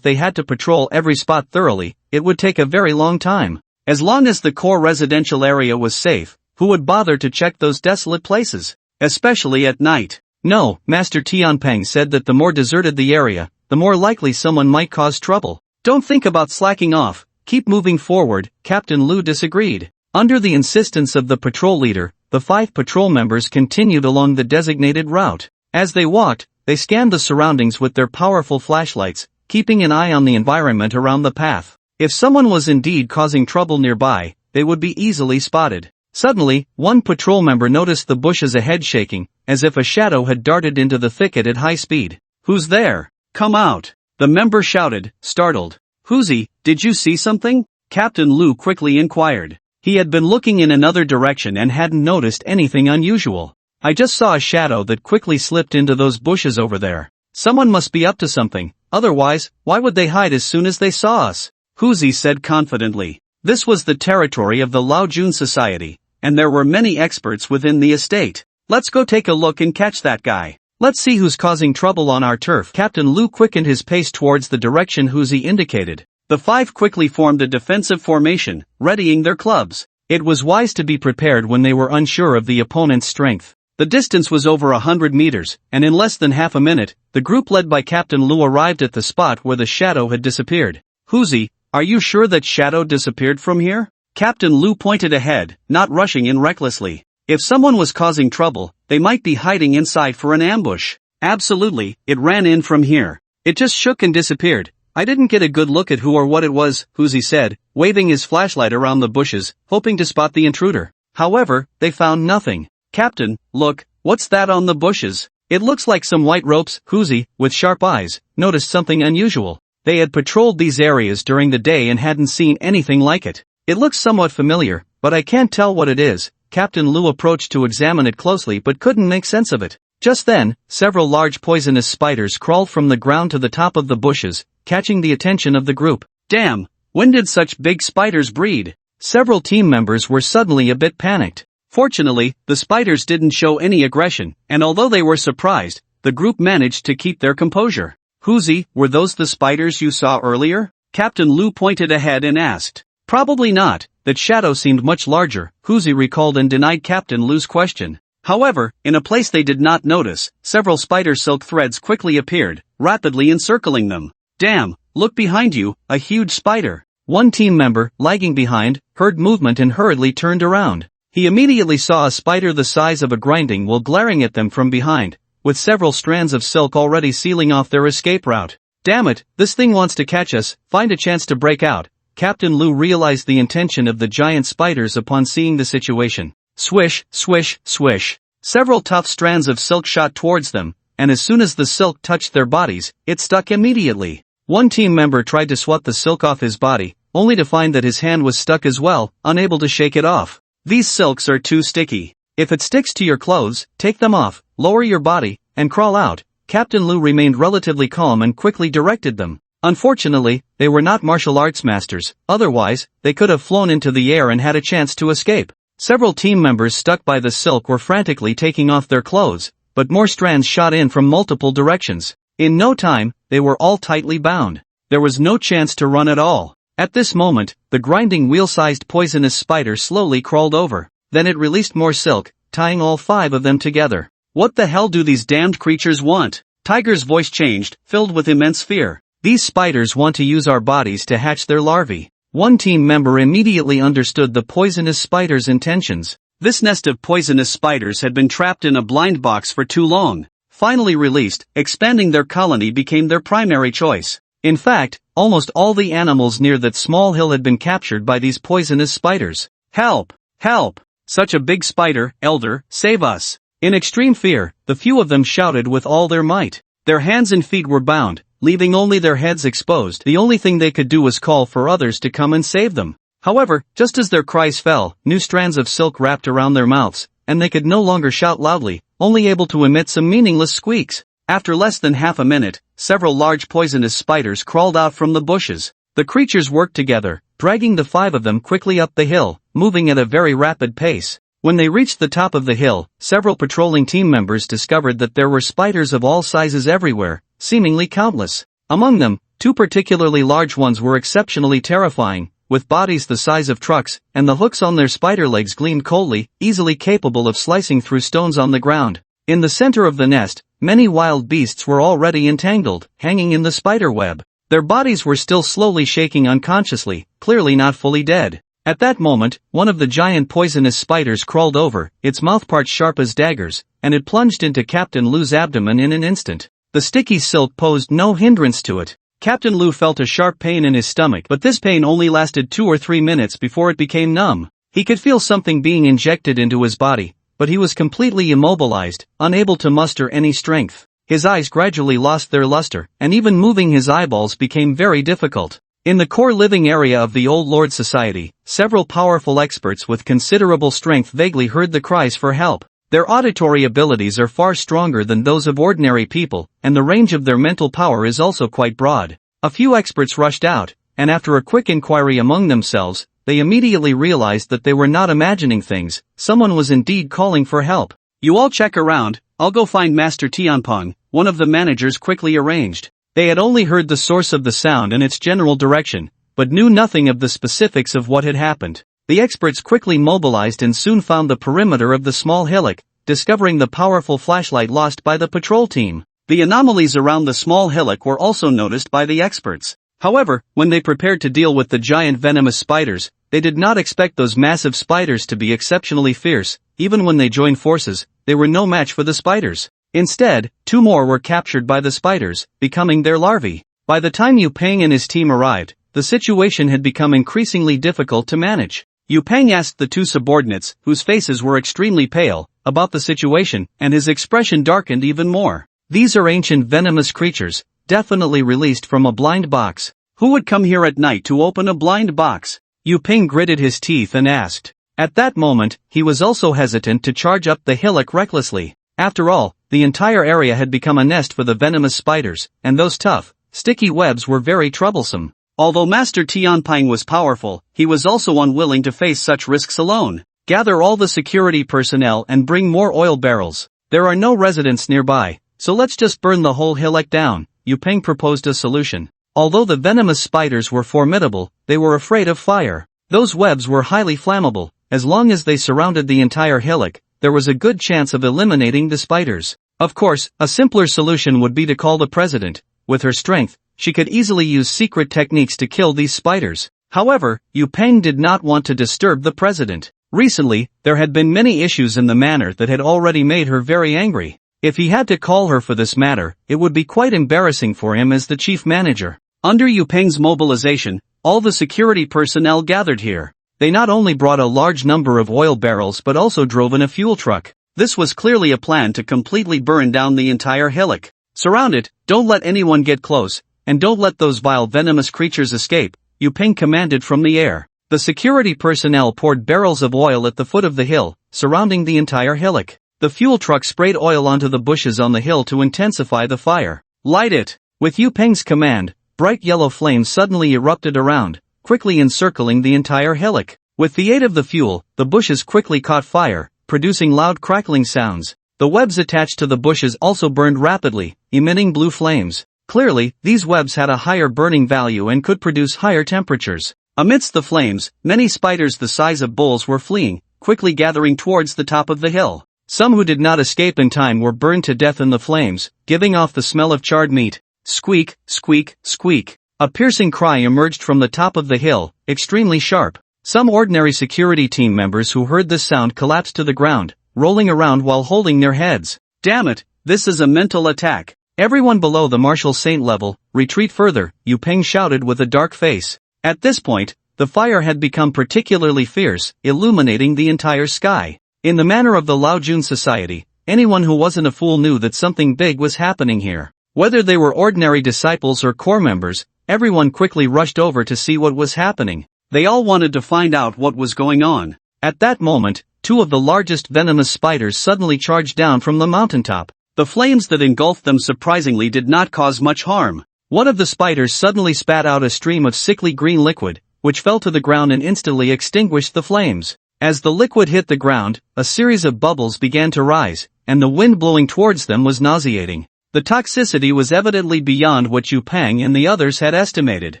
they had to patrol every spot thoroughly, it would take a very long time. As long as the core residential area was safe, who would bother to check those desolate places? Especially at night. No, Master Tianpeng said that the more deserted the area, the more likely someone might cause trouble. Don't think about slacking off, keep moving forward, Captain Lu disagreed. Under the insistence of the patrol leader, the 5 patrol members continued along the designated route. As they walked, they scanned the surroundings with their powerful flashlights, keeping an eye on the environment around the path. If someone was indeed causing trouble nearby, they would be easily spotted. Suddenly, one patrol member noticed the bushes ahead shaking, as if a shadow had darted into the thicket at high speed. "Who's there? Come out!" the member shouted, startled. "Who'sy, did you see something?" Captain Lu quickly inquired. He had been looking in another direction and hadn't noticed anything unusual. "I just saw a shadow that quickly slipped into those bushes over there. Someone must be up to something, otherwise, why would they hide as soon as they saw us?" Huzi said confidently. This was the territory of the Lao Jun Society, and there were many experts within the estate. "Let's go take a look and catch that guy. Let's see who's causing trouble on our turf." Captain Lu quickened his pace towards the direction Huzi indicated. The 5 quickly formed a defensive formation, readying their clubs. It was wise to be prepared when they were unsure of the opponent's strength. The distance was over 100 meters, and in less than half a minute, the group led by Captain Lu arrived at the spot where the shadow had disappeared. "Huzi, are you sure that shadow disappeared from here?" Captain Lu pointed ahead, not rushing in recklessly. If someone was causing trouble, they might be hiding inside for an ambush. "Absolutely, it ran in from here. It just shook and disappeared. I didn't get a good look at who or what it was," Huzi said, waving his flashlight around the bushes, hoping to spot the intruder. However, they found nothing. "Captain, look, what's that on the bushes? It looks like some white ropes." Huzi, with sharp eyes, noticed something unusual. They had patrolled these areas during the day and hadn't seen anything like it. "It looks somewhat familiar, but I can't tell what it is." Captain Lu approached to examine it closely but couldn't make sense of it. Just then, several large poisonous spiders crawled from the ground to the top of the bushes, catching the attention of the group. "Damn, when did such big spiders breed?" Several team members were suddenly a bit panicked. Fortunately, the spiders didn't show any aggression, and although they were surprised, the group managed to keep their composure. "Huzi, were those the spiders you saw earlier?" Captain Lu pointed ahead and asked. "Probably not, that shadow seemed much larger," Huzi recalled and denied Captain Lu's question. However, in a place they did not notice, several spider silk threads quickly appeared, rapidly encircling them. "Damn, look behind you, a huge spider." One team member, lagging behind, heard movement and hurriedly turned around. He immediately saw a spider the size of a grinding wheel glaring at them from behind, with several strands of silk already sealing off their escape route. "Damn it, this thing wants to catch us, find a chance to break out." Captain Lu realized the intention of the giant spiders upon seeing the situation. Swish, swish, swish. Several tough strands of silk shot towards them, and as soon as the silk touched their bodies, it stuck immediately. One team member tried to swat the silk off his body, only to find that his hand was stuck as well, unable to shake it off. These silks are too sticky. If it sticks to your clothes, take them off, lower your body, and crawl out. Captain Lu remained relatively calm and quickly directed them. Unfortunately, they were not martial arts masters, otherwise, they could have flown into the air and had a chance to escape. Several team members stuck by the silk were frantically taking off their clothes, but more strands shot in from multiple directions. In no time, they were all tightly bound. There was no chance to run at all. At this moment, the grinding wheel-sized poisonous spider slowly crawled over. Then it released more silk, tying all 5 of them together. What the hell do these damned creatures want? Tiger's voice changed, filled with immense fear. These spiders want to use our bodies to hatch their larvae. One team member immediately understood the poisonous spider's intentions. This nest of poisonous spiders had been trapped in a blind box for too long. Finally released, expanding their colony became their primary choice. In fact, almost all the animals near that small hill had been captured by these poisonous spiders. Help! Help! Such a big spider, Elder, save us! In extreme fear, the few of them shouted with all their might. Their hands and feet were bound, leaving only their heads exposed. The only thing they could do was call for others to come and save them. However, just as their cries fell, new strands of silk wrapped around their mouths, and they could no longer shout loudly, only able to emit some meaningless squeaks. After less than half a minute, several large poisonous spiders crawled out from the bushes. The creatures worked together, dragging the 5 of them quickly up the hill, moving at a very rapid pace. When they reached the top of the hill, several patrolling team members discovered that there were spiders of all sizes everywhere, seemingly countless. Among them, 2 particularly large ones were exceptionally terrifying, with bodies the size of trucks, and the hooks on their spider legs gleamed coldly, easily capable of slicing through stones on the ground. In the center of the nest, many wild beasts were already entangled, hanging in the spider web. Their bodies were still slowly shaking unconsciously, clearly not fully dead. At that moment, one of the giant poisonous spiders crawled over, its mouthparts sharp as daggers, and it plunged into Captain Lu's abdomen in an instant. The sticky silk posed no hindrance to it. Captain Lu felt a sharp pain in his stomach, but this pain only lasted 2 or 3 minutes before it became numb. He could feel something being injected into his body, but he was completely immobilized, unable to muster any strength. His eyes gradually lost their luster, and even moving his eyeballs became very difficult. In the core living area of the Old Lord Society, several powerful experts with considerable strength vaguely heard the cries for help. Their auditory abilities are far stronger than those of ordinary people, and the range of their mental power is also quite broad. A few experts rushed out, and after a quick inquiry among themselves, they immediately realized that they were not imagining things. Someone was indeed calling for help. You all check around, I'll go find Master Tianpeng, one of the managers quickly arranged. They had only heard the source of the sound and its general direction, but knew nothing of the specifics of what had happened. The experts quickly mobilized and soon found the perimeter of the small hillock, discovering the powerful flashlight lost by the patrol team. The anomalies around the small hillock were also noticed by the experts. However, when they prepared to deal with the giant venomous spiders, they did not expect those massive spiders to be exceptionally fierce. Even when they joined forces, they were no match for the spiders. Instead, 2 more were captured by the spiders, becoming their larvae. By the time Yu Peng and his team arrived, the situation had become increasingly difficult to manage. Yu Peng asked the 2 subordinates, whose faces were extremely pale, about the situation, and his expression darkened even more. These are ancient venomous creatures, definitely released from a blind box. Who would come here at night to open a blind box? Yu Peng gritted his teeth and asked. At that moment, he was also hesitant to charge up the hillock recklessly. After all, the entire area had become a nest for the venomous spiders, and those tough, sticky webs were very troublesome. Although Master Tianpeng was powerful, he was also unwilling to face such risks alone. Gather all the security personnel and bring more oil barrels. There are no residents nearby, so let's just burn the whole hillock down. Yu Peng proposed a solution. Although the venomous spiders were formidable, they were afraid of fire. Those webs were highly flammable. As long as they surrounded the entire hillock, there was a good chance of eliminating the spiders. Of course, a simpler solution would be to call the president. With her strength, she could easily use secret techniques to kill these spiders. However, Yu Peng did not want to disturb the president. Recently, there had been many issues in the manor that had already made her very angry. If he had to call her for this matter, it would be quite embarrassing for him as the chief manager. Under Yu Peng's mobilization, all the security personnel gathered here. They not only brought a large number of oil barrels but also drove in a fuel truck. This was clearly a plan to completely burn down the entire hillock. Surround it, don't let anyone get close, and don't let those vile venomous creatures escape, Yu Ping commanded from the air. The security personnel poured barrels of oil at the foot of the hill, surrounding the entire hillock. The fuel truck sprayed oil onto the bushes on the hill to intensify the fire. Light it! With Yu Ping's command, bright yellow flames suddenly erupted around, quickly encircling the entire hillock. With the aid of the fuel, the bushes quickly caught fire, producing loud crackling sounds. The webs attached to the bushes also burned rapidly, emitting blue flames. Clearly, these webs had a higher burning value and could produce higher temperatures. Amidst the flames, many spiders the size of bulls were fleeing, quickly gathering towards the top of the hill. Some who did not escape in time were burned to death in the flames, giving off the smell of charred meat. Squeak, squeak, squeak. A piercing cry emerged from the top of the hill, extremely sharp. Some ordinary security team members who heard this sound collapsed to the ground, rolling around while holding their heads. Damn it, this is a mental attack. Everyone below the Martial Saint level, retreat further, Yu Ping shouted with a dark face. At this point, the fire had become particularly fierce, illuminating the entire sky. In the manner of the Lao Jun society, anyone who wasn't a fool knew that something big was happening here. Whether they were ordinary disciples or core members, everyone quickly rushed over to see what was happening. They all wanted to find out what was going on. At that moment, two of the largest venomous spiders suddenly charged down from the mountaintop. The flames that engulfed them surprisingly did not cause much harm. One of the spiders suddenly spat out a stream of sickly green liquid, which fell to the ground and instantly extinguished the flames. As the liquid hit the ground, a series of bubbles began to rise, and the wind blowing towards them was nauseating. The toxicity was evidently beyond what Yu Ping and the others had estimated.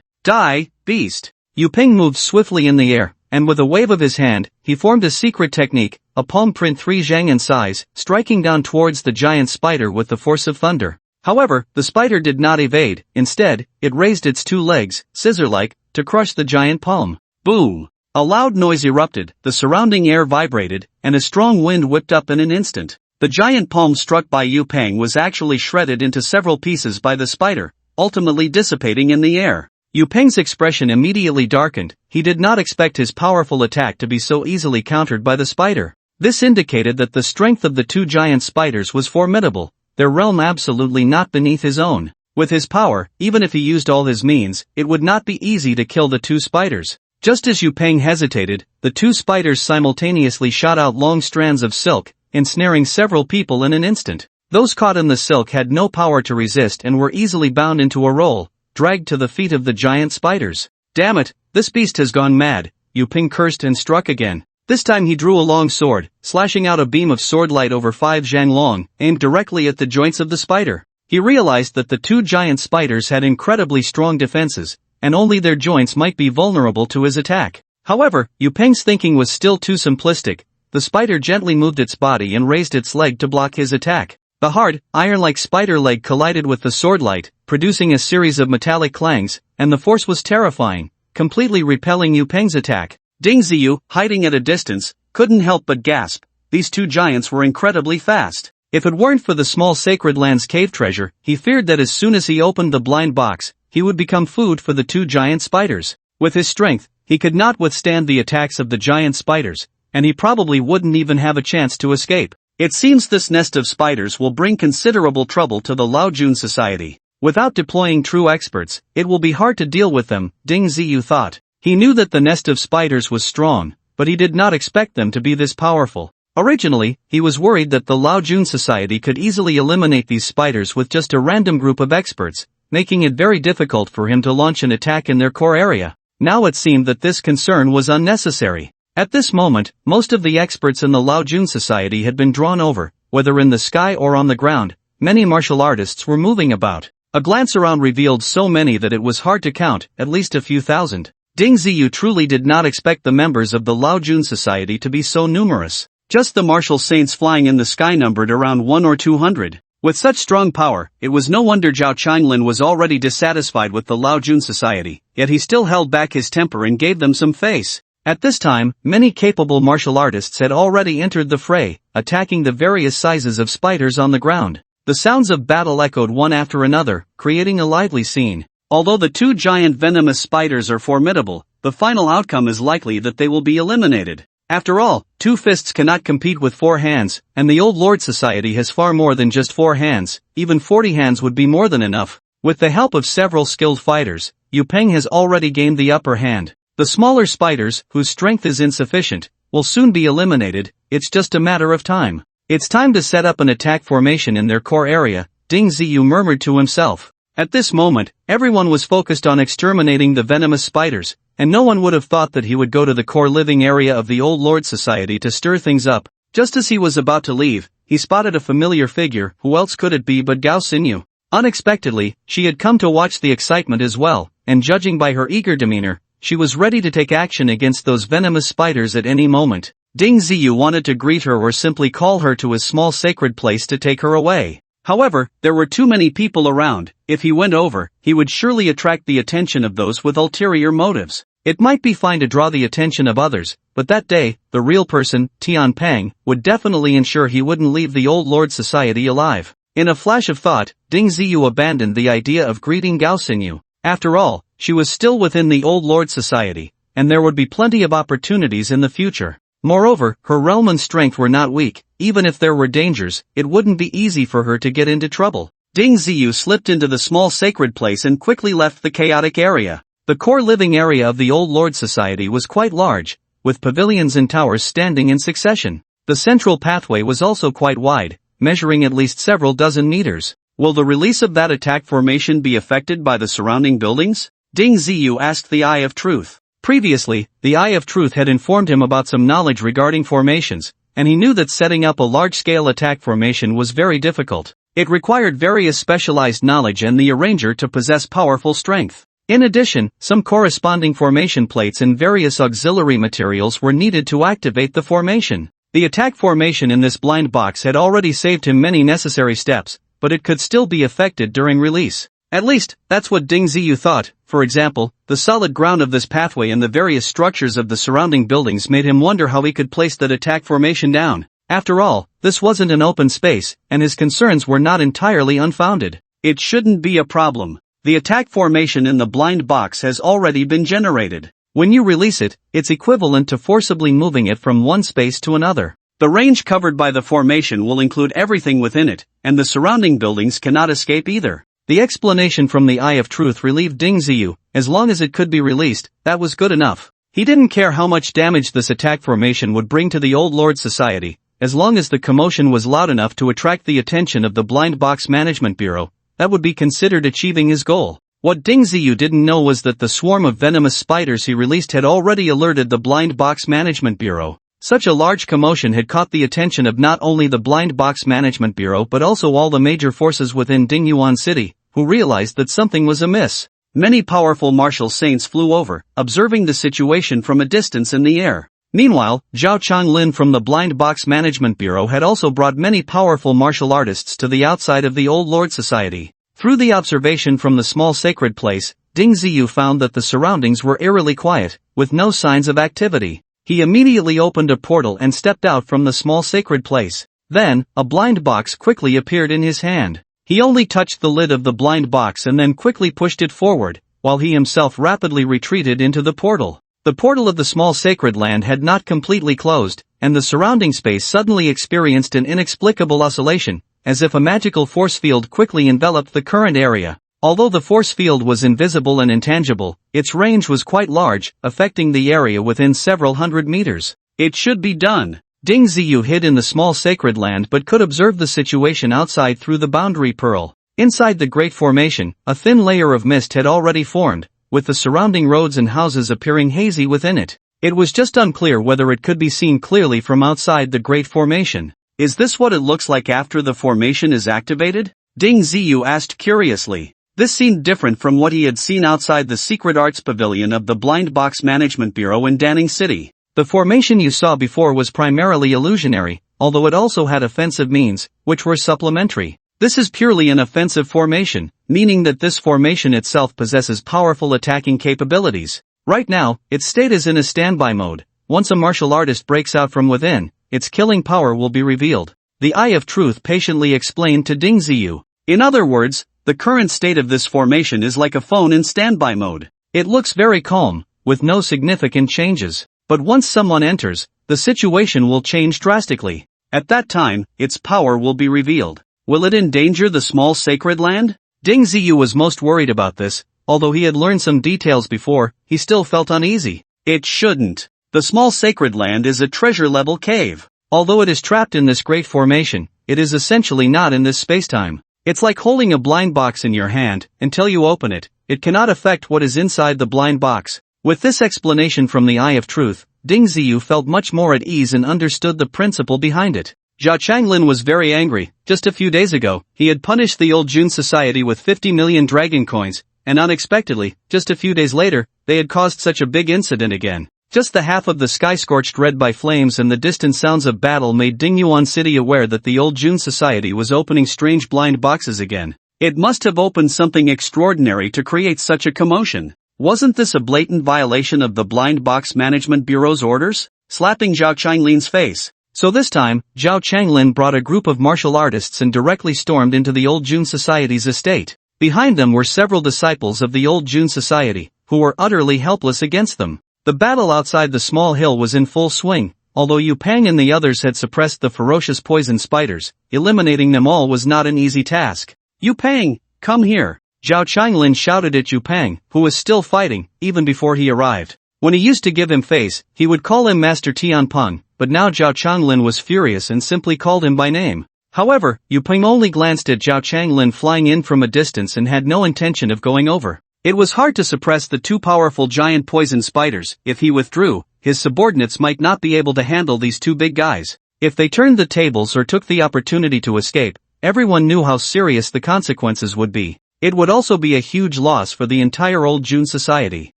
Die, beast! Yu Ping moved swiftly in the air, and with a wave of his hand, he formed a secret technique, a palm print 3 zhang in size, striking down towards the giant spider with the force of thunder. However, the spider did not evade. Instead, it raised its 2 legs, scissor-like, to crush the giant palm. Boom! A loud noise erupted, the surrounding air vibrated, and a strong wind whipped up in an instant. The giant palm struck by Yu Ping was actually shredded into several pieces by the spider, ultimately dissipating in the air. Yu Ping's expression immediately darkened. He did not expect his powerful attack to be so easily countered by the spider. This indicated that the strength of the 2 giant spiders was formidable, their realm absolutely not beneath his own. With his power, even if he used all his means, it would not be easy to kill the 2 spiders. Just as Yu Ping hesitated, the 2 spiders simultaneously shot out long strands of silk, ensnaring several people in an instant. Those caught in the silk had no power to resist and were easily bound into a roll, dragged to the feet of the giant spiders. Damn it, this beast has gone mad, Yu Ping cursed and struck again. This time he drew a long sword, slashing out a beam of sword light over 5 zhang long, aimed directly at the joints of the spider. He realized that the 2 giant spiders had incredibly strong defenses, and only their joints might be vulnerable to his attack. However, Yu Ping's thinking was still too simplistic. The spider gently moved its body and raised its leg to block his attack. The hard, iron-like spider leg collided with the sword light, producing a series of metallic clangs, and the force was terrifying, completely repelling Yu Ping's attack. Ding Ziyu, hiding at a distance, couldn't help but gasp. These 2 giants were incredibly fast. If it weren't for the small Sacred Lands cave treasure, he feared that as soon as he opened the blind box, he would become food for the 2 giant spiders. With his strength, he could not withstand the attacks of the giant spiders, and he probably wouldn't even have a chance to escape. It seems this nest of spiders will bring considerable trouble to the Lao Jun society. Without deploying true experts, it will be hard to deal with them, Ding Ziyu thought. He knew that the nest of spiders was strong, but he did not expect them to be this powerful. Originally, he was worried that the Lao Jun society could easily eliminate these spiders with just a random group of experts, making it very difficult for him to launch an attack in their core area. Now it seemed that this concern was unnecessary. At this moment, most of the experts in the Lao Jun society had been drawn over, whether in the sky or on the ground. Many martial artists were moving about. A glance around revealed so many that it was hard to count, at least a few thousand. Ding Ziyu truly did not expect the members of the Lao Jun society to be so numerous. Just the martial saints flying in the sky numbered around 100 or 200. With such strong power, it was no wonder Zhao Changlin was already dissatisfied with the Lao Jun society, yet he still held back his temper and gave them some face. At this time, many capable martial artists had already entered the fray, attacking the various sizes of spiders on the ground. The sounds of battle echoed one after another, creating a lively scene. Although the 2 giant venomous spiders are formidable, the final outcome is likely that they will be eliminated. After all, 2 fists cannot compete with 4 hands, and the Old Lord Society has far more than just 4 hands, even 40 hands would be more than enough. With the help of several skilled fighters, Yu Peng has already gained the upper hand. The smaller spiders, whose strength is insufficient, will soon be eliminated, it's just a matter of time. It's time to set up an attack formation in their core area, Ding Ziyu murmured to himself. At this moment, everyone was focused on exterminating the venomous spiders, and no one would have thought that he would go to the core living area of the Old Lord Society to stir things up. Just as he was about to leave, he spotted a familiar figure. Who else could it be but Gao Xinyu? Unexpectedly, she had come to watch the excitement as well, and judging by her eager demeanor, she was ready to take action against those venomous spiders at any moment. Ding Ziyu wanted to greet her or simply call her to his small sacred place to take her away. However, there were too many people around. If he went over, he would surely attract the attention of those with ulterior motives. It might be fine to draw the attention of others, but that day, the real person, Tian Peng, would definitely ensure he wouldn't leave the Old Lord Society alive. In a flash of thought, Ding Ziyu abandoned the idea of greeting Gao Xinyu. After all, she was still within the Old Lord Society, and there would be plenty of opportunities in the future. Moreover, her realm and strength were not weak. Even if there were dangers, it wouldn't be easy for her to get into trouble. Ding Ziyu slipped into the small sacred place and quickly left the chaotic area. The core living area of the Old Lord Society was quite large, with pavilions and towers standing in succession. The central pathway was also quite wide, measuring at least several dozen meters. Will the release of that attack formation be affected by the surrounding buildings? Ding Ziyu asked the Eye of Truth. Previously, the Eye of Truth had informed him about some knowledge regarding formations, and he knew that setting up a large-scale attack formation was very difficult. It required various specialized knowledge and the arranger to possess powerful strength. In addition, some corresponding formation plates and various auxiliary materials were needed to activate the formation. The attack formation in this blind box had already saved him many necessary steps, but it could still be affected during release. At least, that's what Ding Ziyu thought. For example, the solid ground of this pathway and the various structures of the surrounding buildings made him wonder how he could place that attack formation down. After all, this wasn't an open space, and his concerns were not entirely unfounded. It shouldn't be a problem. The attack formation in the blind box has already been generated. When you release it, it's equivalent to forcibly moving it from one space to another. The range covered by the formation will include everything within it, and the surrounding buildings cannot escape either. The explanation from the Eye of Truth relieved Ding Ziyu. As long as it could be released, that was good enough. He didn't care how much damage this attack formation would bring to the Old Lord Society, as long as the commotion was loud enough to attract the attention of the Blind Box Management Bureau, that would be considered achieving his goal. What Ding Ziyu didn't know was that the swarm of venomous spiders he released had already alerted the Blind Box Management Bureau. Such a large commotion had caught the attention of not only the Blind Box Management Bureau but also all the major forces within Dingyuan City, who realized that something was amiss. Many powerful martial saints flew over, observing the situation from a distance in the air. Meanwhile, Zhao Changlin from the Blind Box Management Bureau had also brought many powerful martial artists to the outside of the Old Lord Society. Through the observation from the small sacred place, Ding Ziyu found that the surroundings were eerily quiet, with no signs of activity. He immediately opened a portal and stepped out from the small sacred place. Then, a blind box quickly appeared in his hand. He only touched the lid of the blind box and then quickly pushed it forward, while he himself rapidly retreated into the portal. The portal of the small sacred land had not completely closed, and the surrounding space suddenly experienced an inexplicable oscillation, as if a magical force field quickly enveloped the current area. Although the force field was invisible and intangible, its range was quite large, affecting the area within several hundred meters. It should be done. Ding Ziyu hid in the small sacred land but could observe the situation outside through the boundary pearl. Inside the Great Formation, a thin layer of mist had already formed, with the surrounding roads and houses appearing hazy within it. It was just unclear whether it could be seen clearly from outside the Great Formation. Is this what it looks like after the formation is activated? Ding Ziyu asked curiously. This seemed different from what he had seen outside the Secret Arts Pavilion of the Blind Box Management Bureau in Danning City. The formation you saw before was primarily illusionary, although it also had offensive means, which were supplementary. This is purely an offensive formation, meaning that this formation itself possesses powerful attacking capabilities. Right now, its state is in a standby mode. Once a martial artist breaks out from within, its killing power will be revealed. The Eye of Truth patiently explained to Ding Ziyu. In other words, the current state of this formation is like a phone in standby mode. It looks very calm, with no significant changes. But once someone enters, the situation will change drastically. At that time, its power will be revealed. Will it endanger the small sacred land? Ding Ziyu was most worried about this. Although he had learned some details before, he still felt uneasy. It shouldn't. The small sacred land is a treasure-level cave. Although it is trapped in this great formation, it is essentially not in this spacetime. It's like holding a blind box in your hand. Until you open it, it cannot affect what is inside the blind box. With this explanation from the Eye of Truth, Ding Ziyu felt much more at ease and understood the principle behind it. Zhao Changlin was very angry. Just a few days ago, he had punished the Old Jun Society with 50 million dragon coins, and unexpectedly, just a few days later, they had caused such a big incident again. Just the half of the sky scorched red by flames and the distant sounds of battle made Dingyuan City aware that the Old Jun Society was opening strange blind boxes again. It must have opened something extraordinary to create such a commotion. Wasn't this a blatant violation of the Blind Box Management Bureau's orders? Slapping Zhao Changlin's face. So this time, Zhao Changlin brought a group of martial artists and directly stormed into the Old Jun Society's estate. Behind them were several disciples of the Old Jun Society, who were utterly helpless against them. The battle outside the small hill was in full swing. Although Yu Peng and the others had suppressed the ferocious poison spiders, eliminating them all was not an easy task. Yu Peng, come here. Zhao Changlin shouted at Yu Peng, who was still fighting, even before he arrived. When he used to give him face, he would call him Master Tianpeng, but now Zhao Changlin was furious and simply called him by name. However, Yu Peng only glanced at Zhao Changlin flying in from a distance and had no intention of going over. It was hard to suppress the two powerful giant poison spiders. If he withdrew, his subordinates might not be able to handle these two big guys. If they turned the tables or took the opportunity to escape, everyone knew how serious the consequences would be. It would also be a huge loss for the entire Old Jun Society.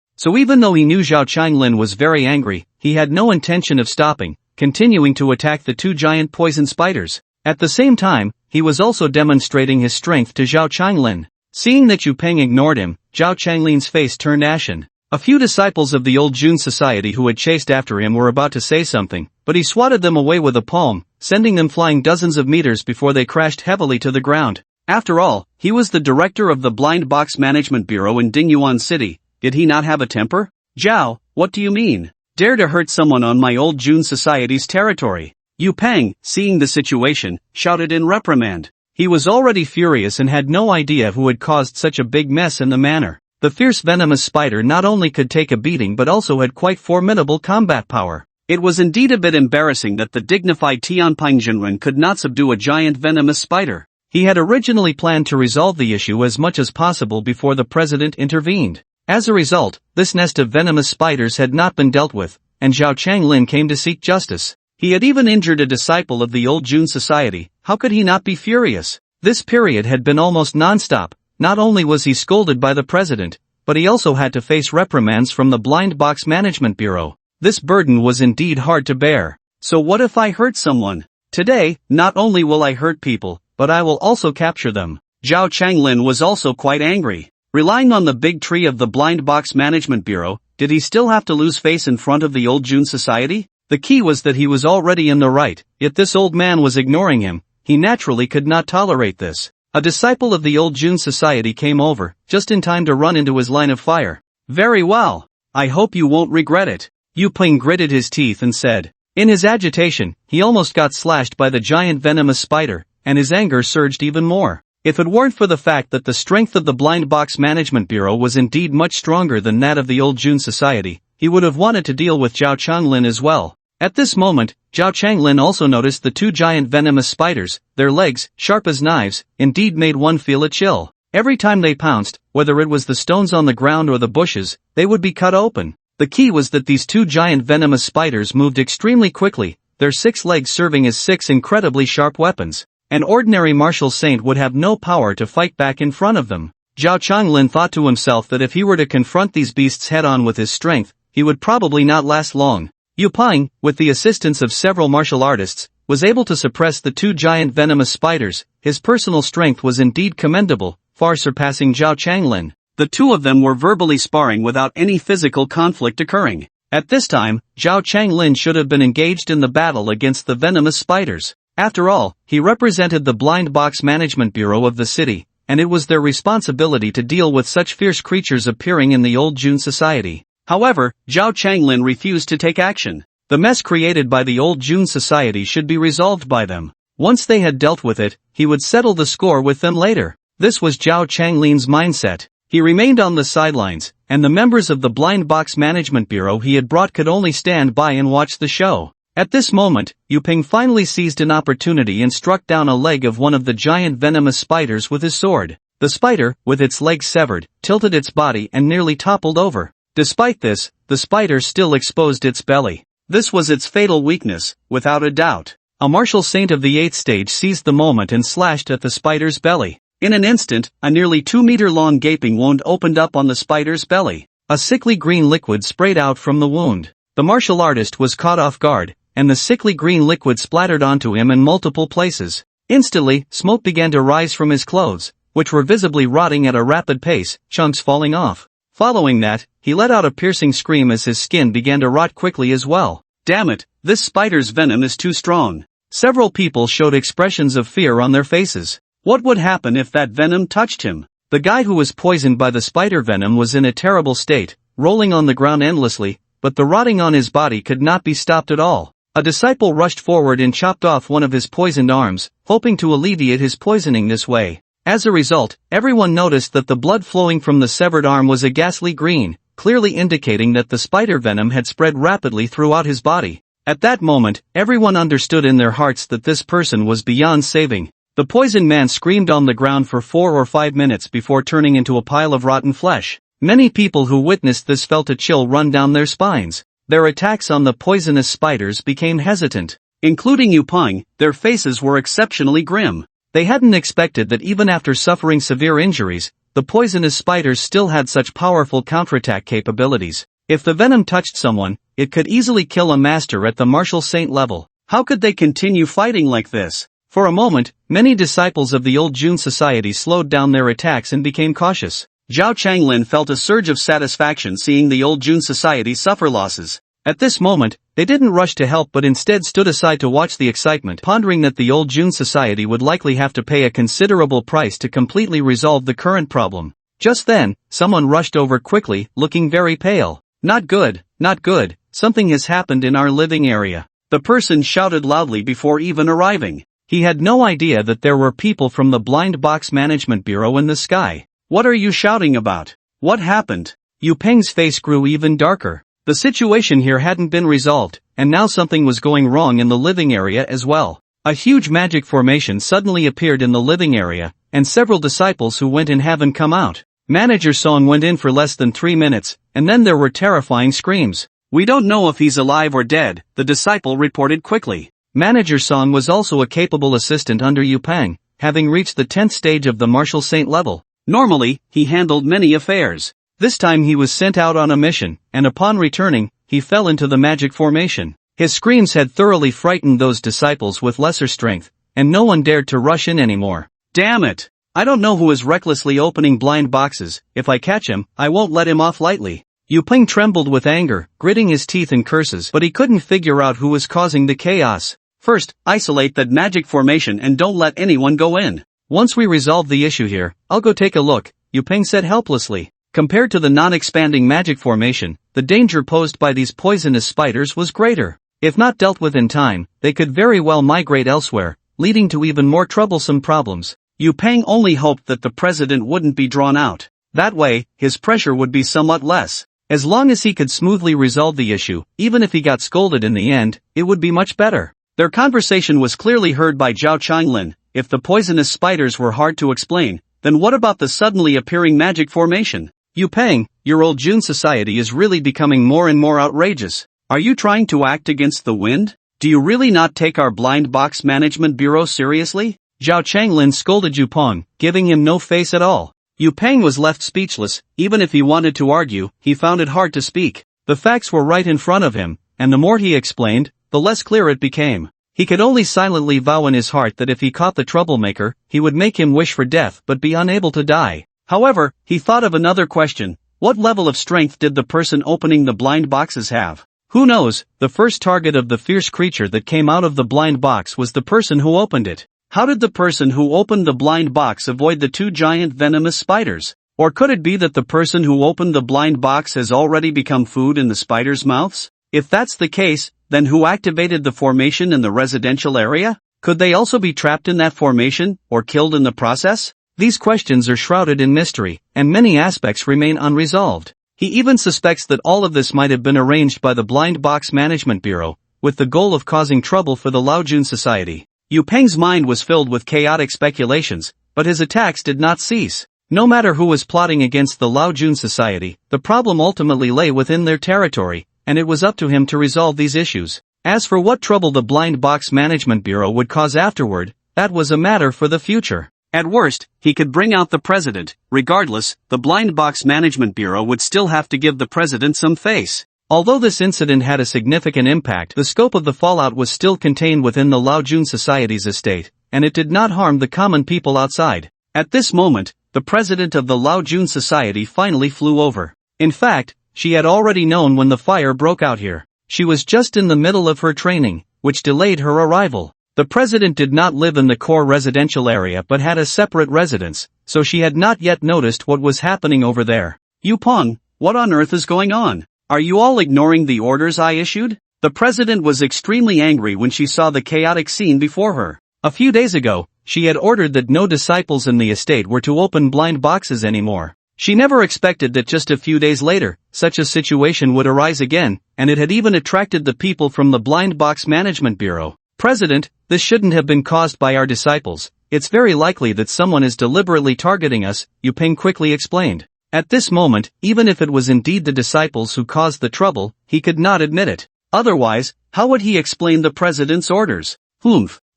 So even though he knew Zhao Changlin was very angry, he had no intention of stopping, continuing to attack the two giant poison spiders. At the same time, he was also demonstrating his strength to Zhao Changlin. Seeing that Yu Peng ignored him, Zhao Changlin's face turned ashen. A few disciples of the Old Jun Society who had chased after him were about to say something, but he swatted them away with a palm, sending them flying dozens of meters before they crashed heavily to the ground. After all, he was the director of the Blind Box Management Bureau in Dingyuan City. Did he not have a temper? Zhao, what do you mean? Dare to hurt someone on my Old Jun Society's territory? Yu Peng, seeing the situation, shouted in reprimand. He was already furious and had no idea who had caused such a big mess in the manor. The fierce venomous spider not only could take a beating but also had quite formidable combat power. It was indeed a bit embarrassing that the dignified Tianpeng Jinren could not subdue a giant venomous spider. He had originally planned to resolve the issue as much as possible before the president intervened. As a result, this nest of venomous spiders had not been dealt with, and Zhao Changlin came to seek justice. He had even injured a disciple of the Old Jun Society. How could he not be furious? This period had been almost non-stop. Not only was he scolded by the president, but he also had to face reprimands from the Blind Box Management Bureau. This burden was indeed hard to bear. So what if I hurt someone? Today, not only will I hurt people, but I will also capture them. Zhao Changlin was also quite angry. Relying on the big tree of the Blind Box Management Bureau, did he still have to lose face in front of the Old Jun Society? The key was that he was already in the right, yet this old man was ignoring him. He naturally could not tolerate this. A disciple of the Old Jun Society came over, just in time to run into his line of fire. Very well. I hope you won't regret it. Yu Peng gritted his teeth and said. In his agitation, he almost got slashed by the giant venomous spider, and his anger surged even more. If it weren't for the fact that the strength of the Blind Box Management Bureau was indeed much stronger than that of the Old Jun Society, he would have wanted to deal with Zhao Changlin as well. At this moment, Zhao Changlin also noticed the two giant venomous spiders. Their legs, sharp as knives, indeed made one feel a chill. Every time they pounced, whether it was the stones on the ground or the bushes, they would be cut open. The key was that these two giant venomous spiders moved extremely quickly, their 6 legs serving as 6 incredibly sharp weapons. An ordinary martial saint would have no power to fight back in front of them. Zhao Changlin thought to himself that if he were to confront these beasts head-on with his strength, he would probably not last long. Yu Peng, with the assistance of several martial artists, was able to suppress the two giant venomous spiders. His personal strength was indeed commendable, far surpassing Zhao Changlin. The two of them were verbally sparring without any physical conflict occurring. At this time, Zhao Changlin should have been engaged in the battle against the venomous spiders. After all, he represented the Blind Box Management Bureau of the city, and it was their responsibility to deal with such fierce creatures appearing in the Old Jun Society. However, Zhao Changlin refused to take action. The mess created by the old June society should be resolved by them. Once they had dealt with it, he would settle the score with them later. This was Zhao Changlin's mindset. He remained on the sidelines, and the members of the Blind Box Management Bureau he had brought could only stand by and watch the show. At this moment, Yu Ping finally seized an opportunity and struck down a leg of one of the giant venomous spiders with his sword. The spider, with its legs severed, tilted its body and nearly toppled over. Despite this, the spider still exposed its belly. This was its fatal weakness, without a doubt. A martial saint of the 8th stage seized the moment and slashed at the spider's belly. In an instant, a nearly 2-meter-long gaping wound opened up on the spider's belly. A sickly green liquid sprayed out from the wound. The martial artist was caught off guard, and the sickly green liquid splattered onto him in multiple places. Instantly, smoke began to rise from his clothes, which were visibly rotting at a rapid pace, chunks falling off. Following that, he let out a piercing scream as his skin began to rot quickly as well. Damn it, this spider's venom is too strong. Several people showed expressions of fear on their faces. What would happen if that venom touched him? The guy who was poisoned by the spider venom was in a terrible state, rolling on the ground endlessly, but the rotting on his body could not be stopped at all. A disciple rushed forward and chopped off one of his poisoned arms, hoping to alleviate his poisoning this way. As a result, everyone noticed that the blood flowing from the severed arm was a ghastly green, clearly indicating that the spider venom had spread rapidly throughout his body. At that moment, everyone understood in their hearts that this person was beyond saving. The poisoned man screamed on the ground for 4 or 5 minutes before turning into a pile of rotten flesh. Many people who witnessed this felt a chill run down their spines. Their attacks on the poisonous spiders became hesitant. Including Yu Peng, their faces were exceptionally grim. They hadn't expected that even after suffering severe injuries, the poisonous spiders still had such powerful counterattack capabilities. If the venom touched someone, it could easily kill a master at the martial saint level. How could they continue fighting like this? For a moment, many disciples of the old June society slowed down their attacks and became cautious. Zhao Changlin felt a surge of satisfaction seeing the old June society suffer losses. At this moment, they didn't rush to help but instead stood aside to watch the excitement, pondering that the old June society would likely have to pay a considerable price to completely resolve the current problem. Just then, someone rushed over quickly, looking very pale. Not good, not good, something has happened in our living area. The person shouted loudly before even arriving. He had no idea that there were people from the Blind Box Management Bureau in the sky. What are you shouting about? What happened? Yu Peng's face grew even darker. The situation here hadn't been resolved, and now something was going wrong in the living area as well. A huge magic formation suddenly appeared in the living area, and several disciples who went in haven't come out. Manager Song went in for less than 3 minutes, and then there were terrifying screams. We don't know if he's alive or dead, the disciple reported quickly. Manager Song was also a capable assistant under Yu Peng, having reached the 10th stage of the martial saint level. Normally, he handled many affairs. This time he was sent out on a mission, and upon returning, he fell into the magic formation. His screams had thoroughly frightened those disciples with lesser strength, and no one dared to rush in anymore. Damn it! I don't know who is recklessly opening blind boxes. If I catch him, I won't let him off lightly. Yu Peng trembled with anger, gritting his teeth in curses, but he couldn't figure out who was causing the chaos. First, isolate that magic formation and don't let anyone go in. Once we resolve the issue here, I'll go take a look, Yu Peng said helplessly. Compared to the non-expanding magic formation, the danger posed by these poisonous spiders was greater. If not dealt with in time, they could very well migrate elsewhere, leading to even more troublesome problems. Yu Peng only hoped that the president wouldn't be drawn out. That way, his pressure would be somewhat less. As long as he could smoothly resolve the issue, even if he got scolded in the end, it would be much better. Their conversation was clearly heard by Zhao Changlin. If the poisonous spiders were hard to explain, then what about the suddenly appearing magic formation? Yu Peng, your old June society is really becoming more and more outrageous. Are you trying to act against the wind? Do you really not take our Blind Box Management Bureau seriously? Zhao Changlin scolded Yu Peng, giving him no face at all. Yu Peng was left speechless. Even if he wanted to argue, he found it hard to speak. The facts were right in front of him, and the more he explained, the less clear it became. He could only silently vow in his heart that if he caught the troublemaker, he would make him wish for death but be unable to die. However, he thought of another question. What level of strength did the person opening the blind boxes have? Who knows, the first target of the fierce creature that came out of the blind box was the person who opened it. How did the person who opened the blind box avoid the 2 giant venomous spiders? Or could it be that the person who opened the blind box has already become food in the spiders' mouths? If that's the case, Then who activated the formation in the residential area? Could they also be trapped in that formation, or killed in the process? These questions are shrouded in mystery, and many aspects remain unresolved. He even suspects that all of this might have been arranged by the Blind Box Management Bureau, with the goal of causing trouble for the Laojun Society. Yu Peng's mind was filled with chaotic speculations, but his attacks did not cease. No matter who was plotting against the Laojun Society, the problem ultimately lay within their territory, and it was up to him to resolve these issues. As for what trouble the Blind Box Management Bureau would cause afterward, that was a matter for the future. At worst, he could bring out the president. Regardless, the Blind Box Management Bureau would still have to give the president some face. Although this incident had a significant impact, the scope of the fallout was still contained within the Laojun Society's estate, and it did not harm the common people outside. At this moment, the president of the Laojun Society finally flew over. In fact, she had already known when the fire broke out here. She was just in the middle of her training, which delayed her arrival. The president did not live in the core residential area but had a separate residence, so she had not yet noticed what was happening over there. Yu Peng, what on earth is going on? Are you all ignoring the orders I issued? The president was extremely angry when she saw the chaotic scene before her. A few days ago, she had ordered that no disciples in the estate were to open blind boxes anymore. She never expected that just a few days later, such a situation would arise again, and it had even attracted the people from the Blind Box Management Bureau. President, this shouldn't have been caused by our disciples. It's very likely that someone is deliberately targeting us, Yu Peng quickly explained. At this moment, even if it was indeed the disciples who caused the trouble, he could not admit it. Otherwise, how would he explain the president's orders?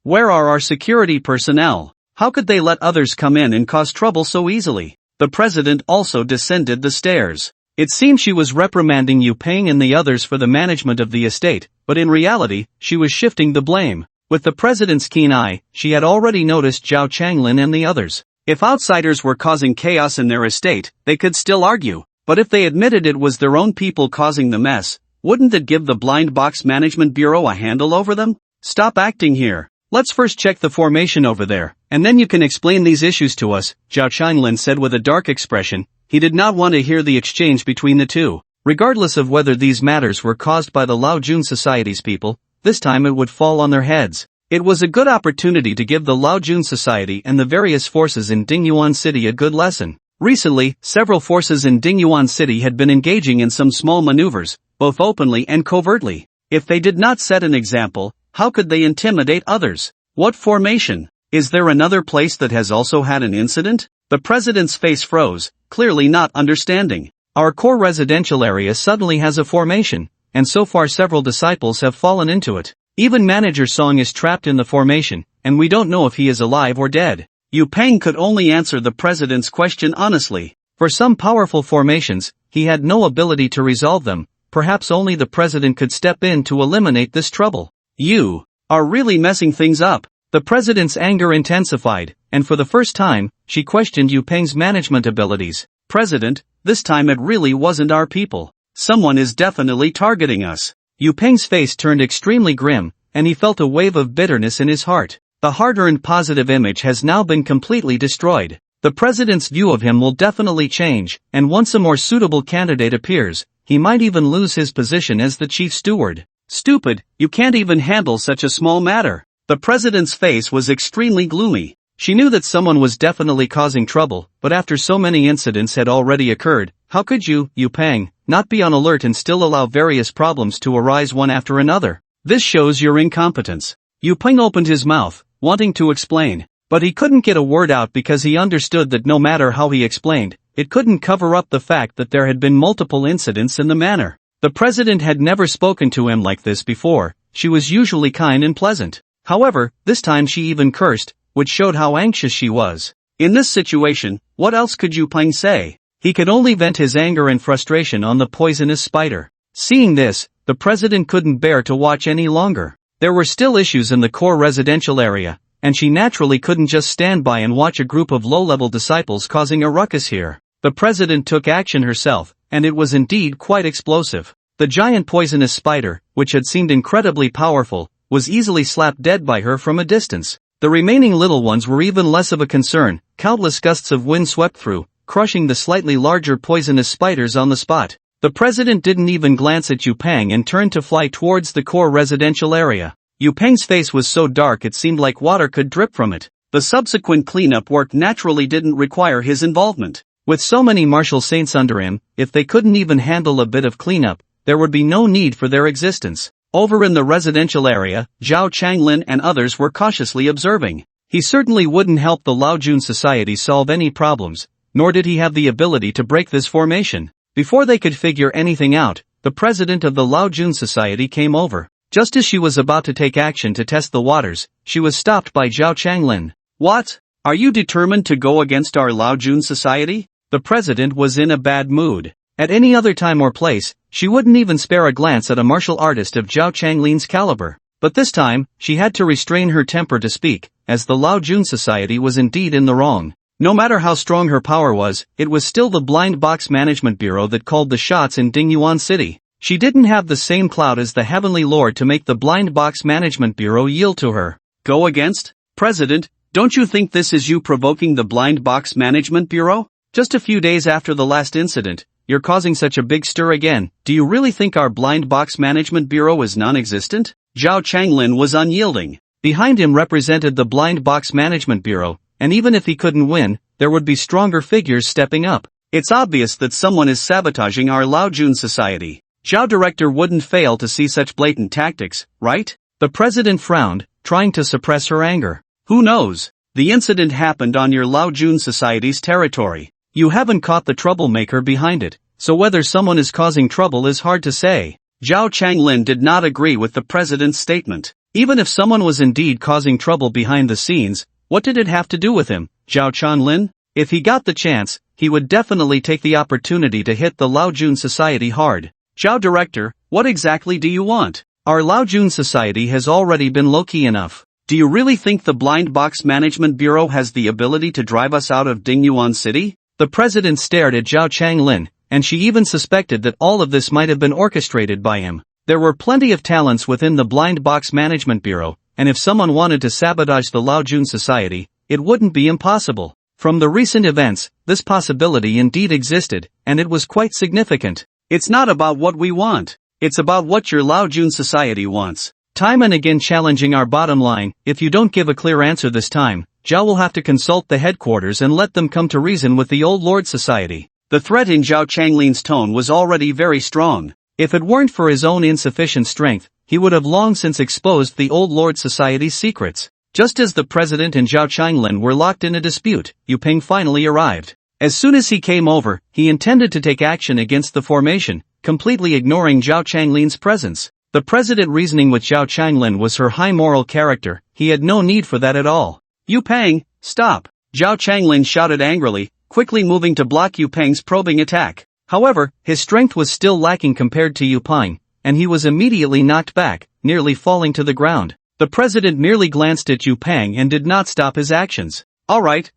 Where are our security personnel? How could they let others come in and cause trouble so easily? The president also descended the stairs. It seemed she was reprimanding Yu Peng and the others for the management of the estate, but in reality, she was shifting the blame. With the president's keen eye, she had already noticed Zhao Changlin and the others. If outsiders were causing chaos in their estate, they could still argue. But if they admitted it was their own people causing the mess, wouldn't it give the Blind Box Management Bureau a handle over them? Stop acting here. Let's first check the formation over there, and then you can explain these issues to us, Zhao Changlin said with a dark expression. He did not want to hear the exchange between the two. Regardless of whether these matters were caused by the Laojun Society's people, this time it would fall on their heads. It was a good opportunity to give the Laojun Society and the various forces in Dingyuan City a good lesson. Recently, several forces in Dingyuan City had been engaging in some small maneuvers, both openly and covertly. If they did not set an example, how could they intimidate others? What formation? Is there another place that has also had an incident? The president's face froze, clearly not understanding. Our core residential area suddenly has a formation, and so far several disciples have fallen into it. Even Manager Song is trapped in the formation, and we don't know if he is alive or dead. Yu Peng could only answer the president's question honestly. For some powerful formations, he had no ability to resolve them. Perhaps only the president could step in to eliminate this trouble. You are really messing things up. The president's anger intensified, and for the first time, she questioned Yu Peng's management abilities. President, this time it really wasn't our people. Someone is definitely targeting us. Yu Peng's face turned extremely grim, and he felt a wave of bitterness in his heart. The hard-earned positive image has now been completely destroyed. The president's view of him will definitely change, and once a more suitable candidate appears, he might even lose his position as the chief steward. Stupid, you can't even handle such a small matter. The president's face was extremely gloomy. She knew that someone was definitely causing trouble, but after so many incidents had already occurred, how could you, Yu Peng, not be on alert and still allow various problems to arise one after another? This shows your incompetence. Yu Peng opened his mouth, wanting to explain, but he couldn't get a word out because he understood that no matter how he explained, it couldn't cover up the fact that there had been multiple incidents in the manor. The president had never spoken to him like this before. She was usually kind and pleasant. However, this time she even cursed, which showed how anxious she was. In this situation, what else could Yu Peng say? He could only vent his anger and frustration on the poisonous spider. Seeing this, the president couldn't bear to watch any longer. There were still issues in the core residential area, and she naturally couldn't just stand by and watch a group of low-level disciples causing a ruckus here. The president took action herself, and it was indeed quite explosive. The giant poisonous spider, which had seemed incredibly powerful, was easily slapped dead by her from a distance. The remaining little ones were even less of a concern. Countless gusts of wind swept through, crushing the slightly larger poisonous spiders on the spot. The president didn't even glance at Yu Peng and turned to fly towards the core residential area. Yu Peng's face was so dark it seemed like water could drip from it. The subsequent cleanup work naturally didn't require his involvement. With so many martial saints under him, if they couldn't even handle a bit of cleanup, there would be no need for their existence. Over in the residential area, Zhao Changlin and others were cautiously observing. He certainly wouldn't help the Laojun Society solve any problems, nor did he have the ability to break this formation. Before they could figure anything out, the president of the Laojun Society came over. Just as she was about to take action to test the waters, she was stopped by Zhao Changlin. What? Are you determined to go against our Laojun Society? The president was in a bad mood. At any other time or place, she wouldn't even spare a glance at a martial artist of Zhao Changlin's caliber. But this time, she had to restrain her temper to speak, as the Laojun Society was indeed in the wrong. No matter how strong her power was, it was still the Blind Box Management Bureau that called the shots in Dingyuan City. She didn't have the same clout as the Heavenly Lord to make the Blind Box Management Bureau yield to her. Go against? President, don't you think this is you provoking the Blind Box Management Bureau? Just a few days after the last incident, you're causing such a big stir again. Do you really think our Blind Box Management Bureau is non-existent? Zhao Changlin was unyielding. Behind him represented the Blind Box Management Bureau, and even if he couldn't win, there would be stronger figures stepping up. It's obvious that someone is sabotaging our Laojun Society. Zhao Director wouldn't fail to see such blatant tactics, right? The president frowned, trying to suppress her anger. Who knows? The incident happened on your Laojun Society's territory. You haven't caught the troublemaker behind it, so whether someone is causing trouble is hard to say. Zhao Changlin did not agree with the president's statement. Even if someone was indeed causing trouble behind the scenes, what did it have to do with him, Zhao Changlin? If he got the chance, he would definitely take the opportunity to hit the Laojun Society hard. Zhao Director, what exactly do you want? Our Laojun Society has already been low-key enough. Do you really think the Blind Box Management Bureau has the ability to drive us out of Dingyuan City? The president stared at Zhao Changlin, and she even suspected that all of this might have been orchestrated by him. There were plenty of talents within the Blind Box Management Bureau, and if someone wanted to sabotage the Laojun Society, it wouldn't be impossible. From the recent events, this possibility indeed existed, and it was quite significant. It's not about what we want. It's about what your Laojun Society wants. Time and again challenging our bottom line. If you don't give a clear answer this time, Zhao will have to consult the headquarters and let them come to reason with the Old Lord Society. The threat in Zhao Changlin's tone was already very strong. If it weren't for his own insufficient strength, he would have long since exposed the Old Lord Society's secrets. Just as the president and Zhao Changlin were locked in a dispute, Yu Peng finally arrived. As soon as he came over, he intended to take action against the formation, completely ignoring Zhao Changlin's presence. The president reasoning with Zhao Changlin was her high moral character. He had no need for that at all. Yu Peng, stop! Zhao Changlin shouted angrily, quickly moving to block Yu Peng's probing attack. However, his strength was still lacking compared to Yu Peng, and he was immediately knocked back, nearly falling to the ground. The president merely glanced at Yu Peng and did not stop his actions. Alright.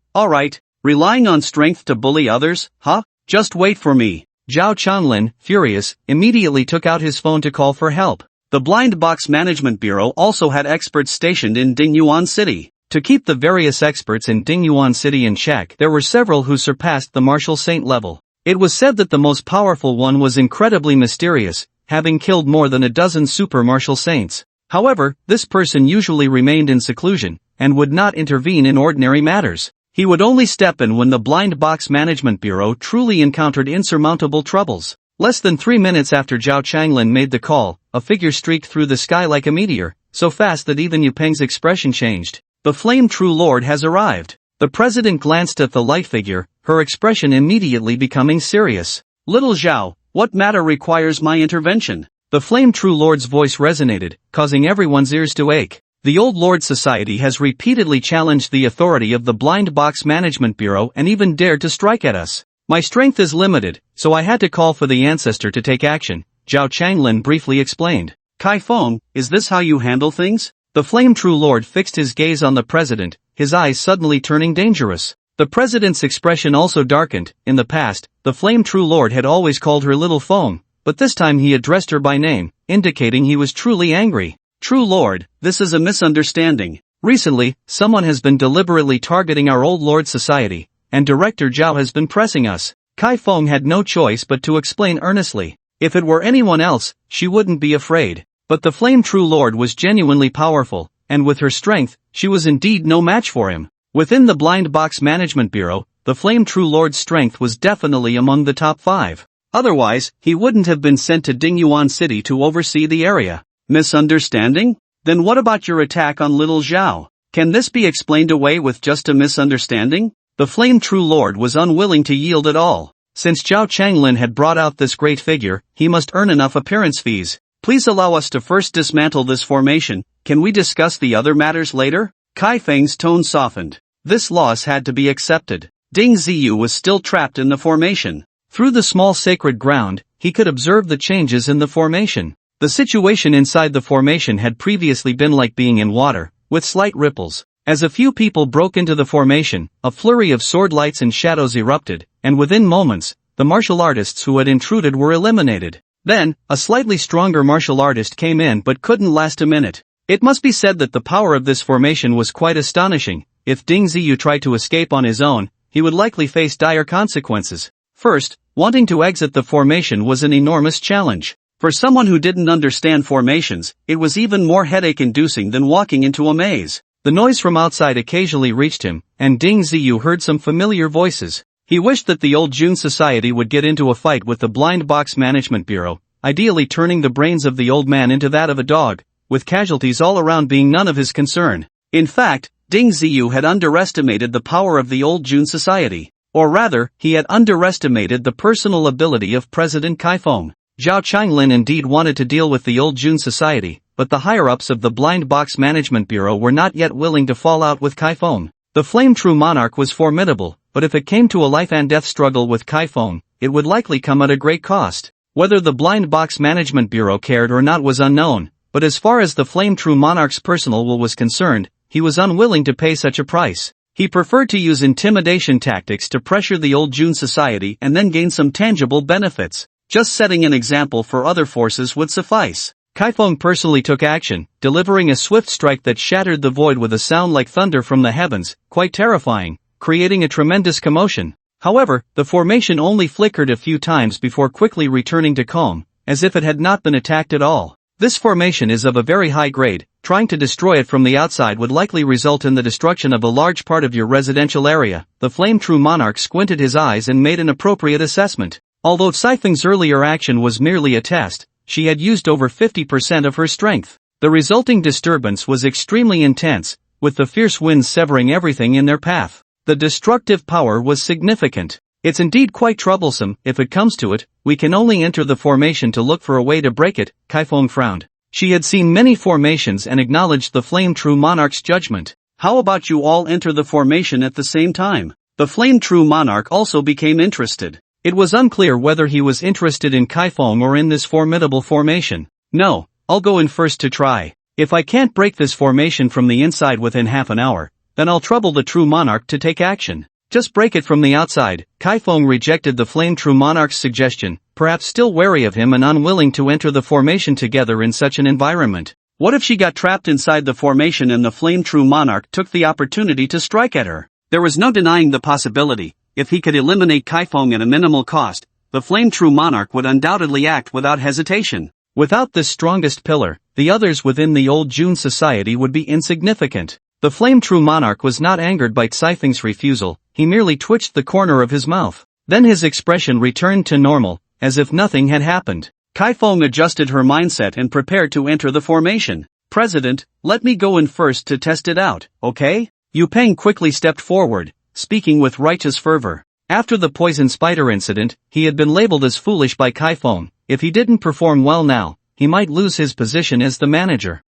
Relying on strength to bully others, huh? Just wait for me. Zhao Changlin, furious, immediately took out his phone to call for help. The Blind Box Management Bureau also had experts stationed in Dingyuan City. To keep the various experts in Dingyuan City in check, there were several who surpassed the martial saint level. It was said that the most powerful one was incredibly mysterious, having killed more than a dozen super martial saints. However, this person usually remained in seclusion, and would not intervene in ordinary matters. He would only step in when the Blind Box Management Bureau truly encountered insurmountable troubles. Less than 3 minutes after Zhao Changlin made the call, a figure streaked through the sky like a meteor, so fast that even Yu Peng's expression changed. The Flame True Lord has arrived. The president glanced at the light figure, her expression immediately becoming serious. Little Zhao, what matter requires my intervention? The Flame True Lord's voice resonated, causing everyone's ears to ache. The Old Lord Society has repeatedly challenged the authority of the Blind Box Management Bureau and even dared to strike at us. My strength is limited, so I had to call for the ancestor to take action, Zhao Changlin briefly explained. Kai Feng, is this how you handle things? The Flame True Lord fixed his gaze on the president, his eyes suddenly turning dangerous. The president's expression also darkened. In the past, the Flame True Lord had always called her Little Feng, but this time he addressed her by name, indicating he was truly angry. True Lord, this is a misunderstanding. Recently, someone has been deliberately targeting our Old Lord Society, and Director Zhao has been pressing us. Kai Feng had no choice but to explain earnestly. If it were anyone else, she wouldn't be afraid. But the Flame True Lord was genuinely powerful, and with her strength, she was indeed no match for him. Within the Blind Box Management Bureau, the Flame True Lord's strength was definitely among the top 5. Otherwise, he wouldn't have been sent to Dingyuan City to oversee the area. Misunderstanding? Then what about your attack on Little Zhao? Can this be explained away with just a misunderstanding? The Flame True Lord was unwilling to yield at all. Since Zhao Changlin had brought out this great figure, he must earn enough appearance fees. Please allow us to first dismantle this formation. Can we discuss the other matters later? Kai Feng's tone softened. This loss had to be accepted. Ding Ziyu was still trapped in the formation. Through the small sacred ground, he could observe the changes in the formation. The situation inside the formation had previously been like being in water, with slight ripples. As a few people broke into the formation, a flurry of sword lights and shadows erupted, and within moments, the martial artists who had intruded were eliminated. Then, a slightly stronger martial artist came in but couldn't last a minute. It must be said that the power of this formation was quite astonishing. If Ding Ziyu tried to escape on his own, he would likely face dire consequences. First, wanting to exit the formation was an enormous challenge. For someone who didn't understand formations, it was even more headache-inducing than walking into a maze. The noise from outside occasionally reached him, and Ding Ziyu heard some familiar voices. He wished that the old June Society would get into a fight with the Blind Box Management Bureau, ideally turning the brains of the old man into that of a dog, with casualties all around being none of his concern. In fact, Ding Ziyu had underestimated the power of the old June Society. Or rather, he had underestimated the personal ability of President Kai Feng. Zhao Changlin indeed wanted to deal with the old June Society, but the higher-ups of the Blind Box Management Bureau were not yet willing to fall out with Kai Feng. The Flame True Monarch was formidable, but if it came to a life-and-death struggle with Kai Feng, it would likely come at a great cost. Whether the Blind Box Management Bureau cared or not was unknown, but as far as the Flame True Monarch's personal will was concerned, he was unwilling to pay such a price. He preferred to use intimidation tactics to pressure the old June Society and then gain some tangible benefits. Just setting an example for other forces would suffice. Kai Feng personally took action, delivering a swift strike that shattered the void with a sound like thunder from the heavens, quite terrifying, creating a tremendous commotion. However, the formation only flickered a few times before quickly returning to calm, as if it had not been attacked at all. This formation is of a very high grade. Trying to destroy it from the outside would likely result in the destruction of a large part of your residential area. The Flame True Monarch squinted his eyes and made an appropriate assessment. Although Sifeng's earlier action was merely a test, she had used over 50% of her strength. The resulting disturbance was extremely intense, with the fierce winds severing everything in their path. The destructive power was significant. It's indeed quite troublesome. If it comes to it, we can only enter the formation to look for a way to break it. Kai Feng frowned. She had seen many formations and acknowledged the Flame True Monarch's judgment. How about you all enter the formation at the same time? The Flame True Monarch also became interested. It was unclear whether he was interested in Kai Feng or in this formidable formation. No, I'll go in first to try. If I can't break this formation from the inside within half an hour, then I'll trouble the True Monarch to take action. Just break it from the outside. Kai Feng rejected the Flame True Monarch's suggestion, perhaps still wary of him and unwilling to enter the formation together in such an environment. What if she got trapped inside the formation and the Flame True Monarch took the opportunity to strike at her? There was no denying the possibility. If he could eliminate Kai Feng at a minimal cost, the Flame True Monarch would undoubtedly act without hesitation. Without this strongest pillar, the others within the old June Society would be insignificant. The Flame True Monarch was not angered by Sifeng's refusal, he merely twitched the corner of his mouth. Then his expression returned to normal, as if nothing had happened. Kai Feng adjusted her mindset and prepared to enter the formation. President, let me go in first to test it out, okay? Yu Peng quickly stepped forward, speaking with righteous fervor. After the poison spider incident, he had been labeled as foolish by Kai Feng. If he didn't perform well now, he might lose his position as the manager.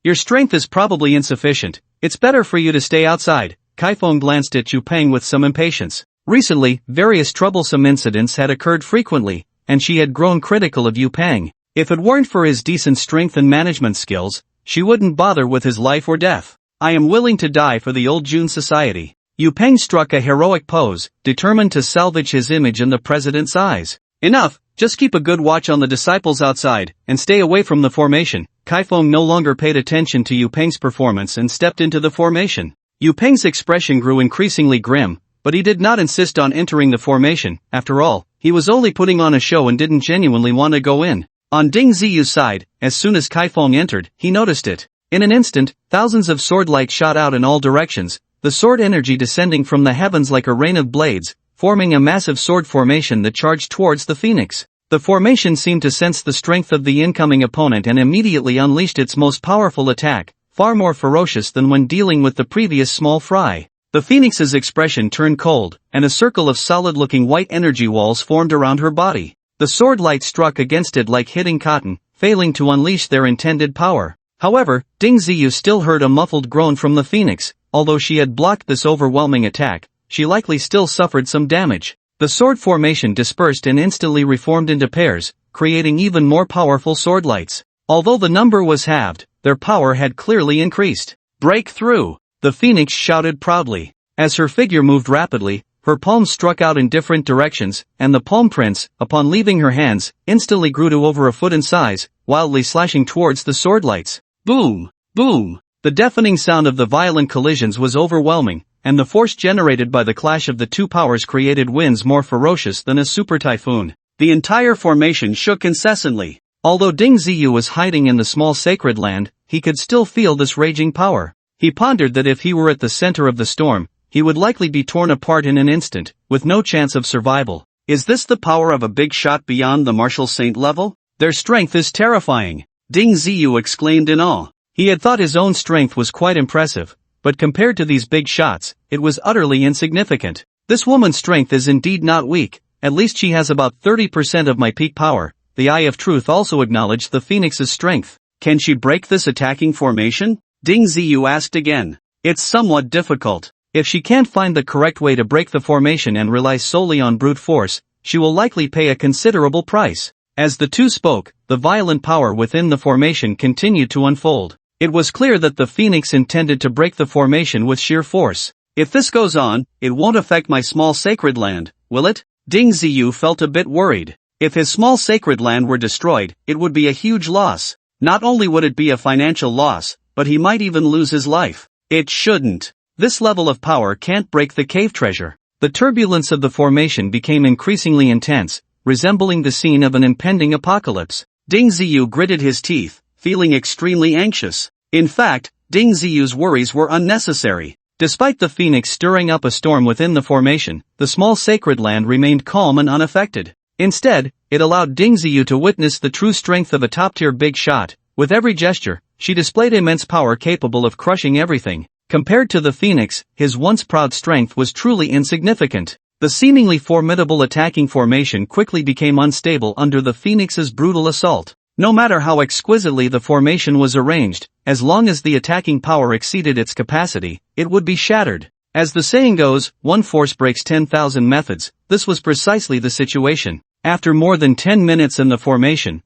Your strength is probably insufficient. It's better for you to stay outside. Kai Feng glanced at Yu Peng with some impatience. Recently, various troublesome incidents had occurred frequently, and she had grown critical of Yu Peng. If it weren't for his decent strength and management skills, she wouldn't bother with his life or death. I am willing to die for the old June Society. Yu Peng struck a heroic pose, determined to salvage his image in the president's eyes. Enough, just keep a good watch on the disciples outside, and stay away from the formation. Kai Feng no longer paid attention to Yu Peng's performance and stepped into the formation. Yu Peng's expression grew increasingly grim, but he did not insist on entering the formation. After all, he was only putting on a show and didn't genuinely want to go in. On Ding Ziyu's side, as soon as Kaifeng entered, he noticed it. In an instant, thousands of sword lights shot out in all directions, the sword energy descending from the heavens like a rain of blades, forming a massive sword formation that charged towards the phoenix. The formation seemed to sense the strength of the incoming opponent and immediately unleashed its most powerful attack, far more ferocious than when dealing with the previous small fry. The phoenix's expression turned cold, and a circle of solid-looking white energy walls formed around her body. The sword light struck against it like hitting cotton, failing to unleash their intended power. However, Ding Ziyu still heard a muffled groan from the phoenix. Although she had blocked this overwhelming attack, she likely still suffered some damage. The sword formation dispersed and instantly reformed into pairs, creating even more powerful sword lights. Although the number was halved, their power had clearly increased. Breakthrough! The phoenix shouted proudly. As her figure moved rapidly, her palms struck out in different directions, and the palm prints, upon leaving her hands, instantly grew to over a foot in size, wildly slashing towards the sword lights. Boom! Boom! The deafening sound of the violent collisions was overwhelming, and the force generated by the clash of the two powers created winds more ferocious than a super typhoon. The entire formation shook incessantly. Although Ding Ziyu was hiding in the small sacred land, he could still feel this raging power. He pondered that if he were at the center of the storm, he would likely be torn apart in an instant, with no chance of survival. Is this the power of a big shot beyond the martial saint level? Their strength is terrifying, Ding Ziyu exclaimed in awe. He had thought his own strength was quite impressive, but compared to these big shots, it was utterly insignificant. This woman's strength is indeed not weak, at least she has about 30% of my peak power. The Eye of Truth also acknowledged the phoenix's strength. Can she break this attacking formation? Ding Ziyu asked again. It's somewhat difficult. If she can't find the correct way to break the formation and rely solely on brute force, she will likely pay a considerable price. As the two spoke, the violent power within the formation continued to unfold. It was clear that the phoenix intended to break the formation with sheer force. If this goes on, it won't affect my small sacred land, will it? Ding Ziyu felt a bit worried. If his small sacred land were destroyed, it would be a huge loss. Not only would it be a financial loss, but he might even lose his life. It shouldn't. This level of power can't break the cave treasure. The turbulence of the formation became increasingly intense, resembling the scene of an impending apocalypse. Ding Ziyu gritted his teeth, feeling extremely anxious. In fact, Ding Ziyu's worries were unnecessary. Despite the phoenix stirring up a storm within the formation, the small sacred land remained calm and unaffected. Instead, it allowed Ding Ziyu to witness the true strength of a top-tier big shot. With every gesture, she displayed immense power capable of crushing everything. Compared to the phoenix, his once proud strength was truly insignificant. The seemingly formidable attacking formation quickly became unstable under the phoenix's brutal assault. No matter how exquisitely the formation was arranged, as long as the attacking power exceeded its capacity, it would be shattered. As the saying goes, one force breaks 10,000 methods. This was precisely the situation. After more than 10 minutes in the formation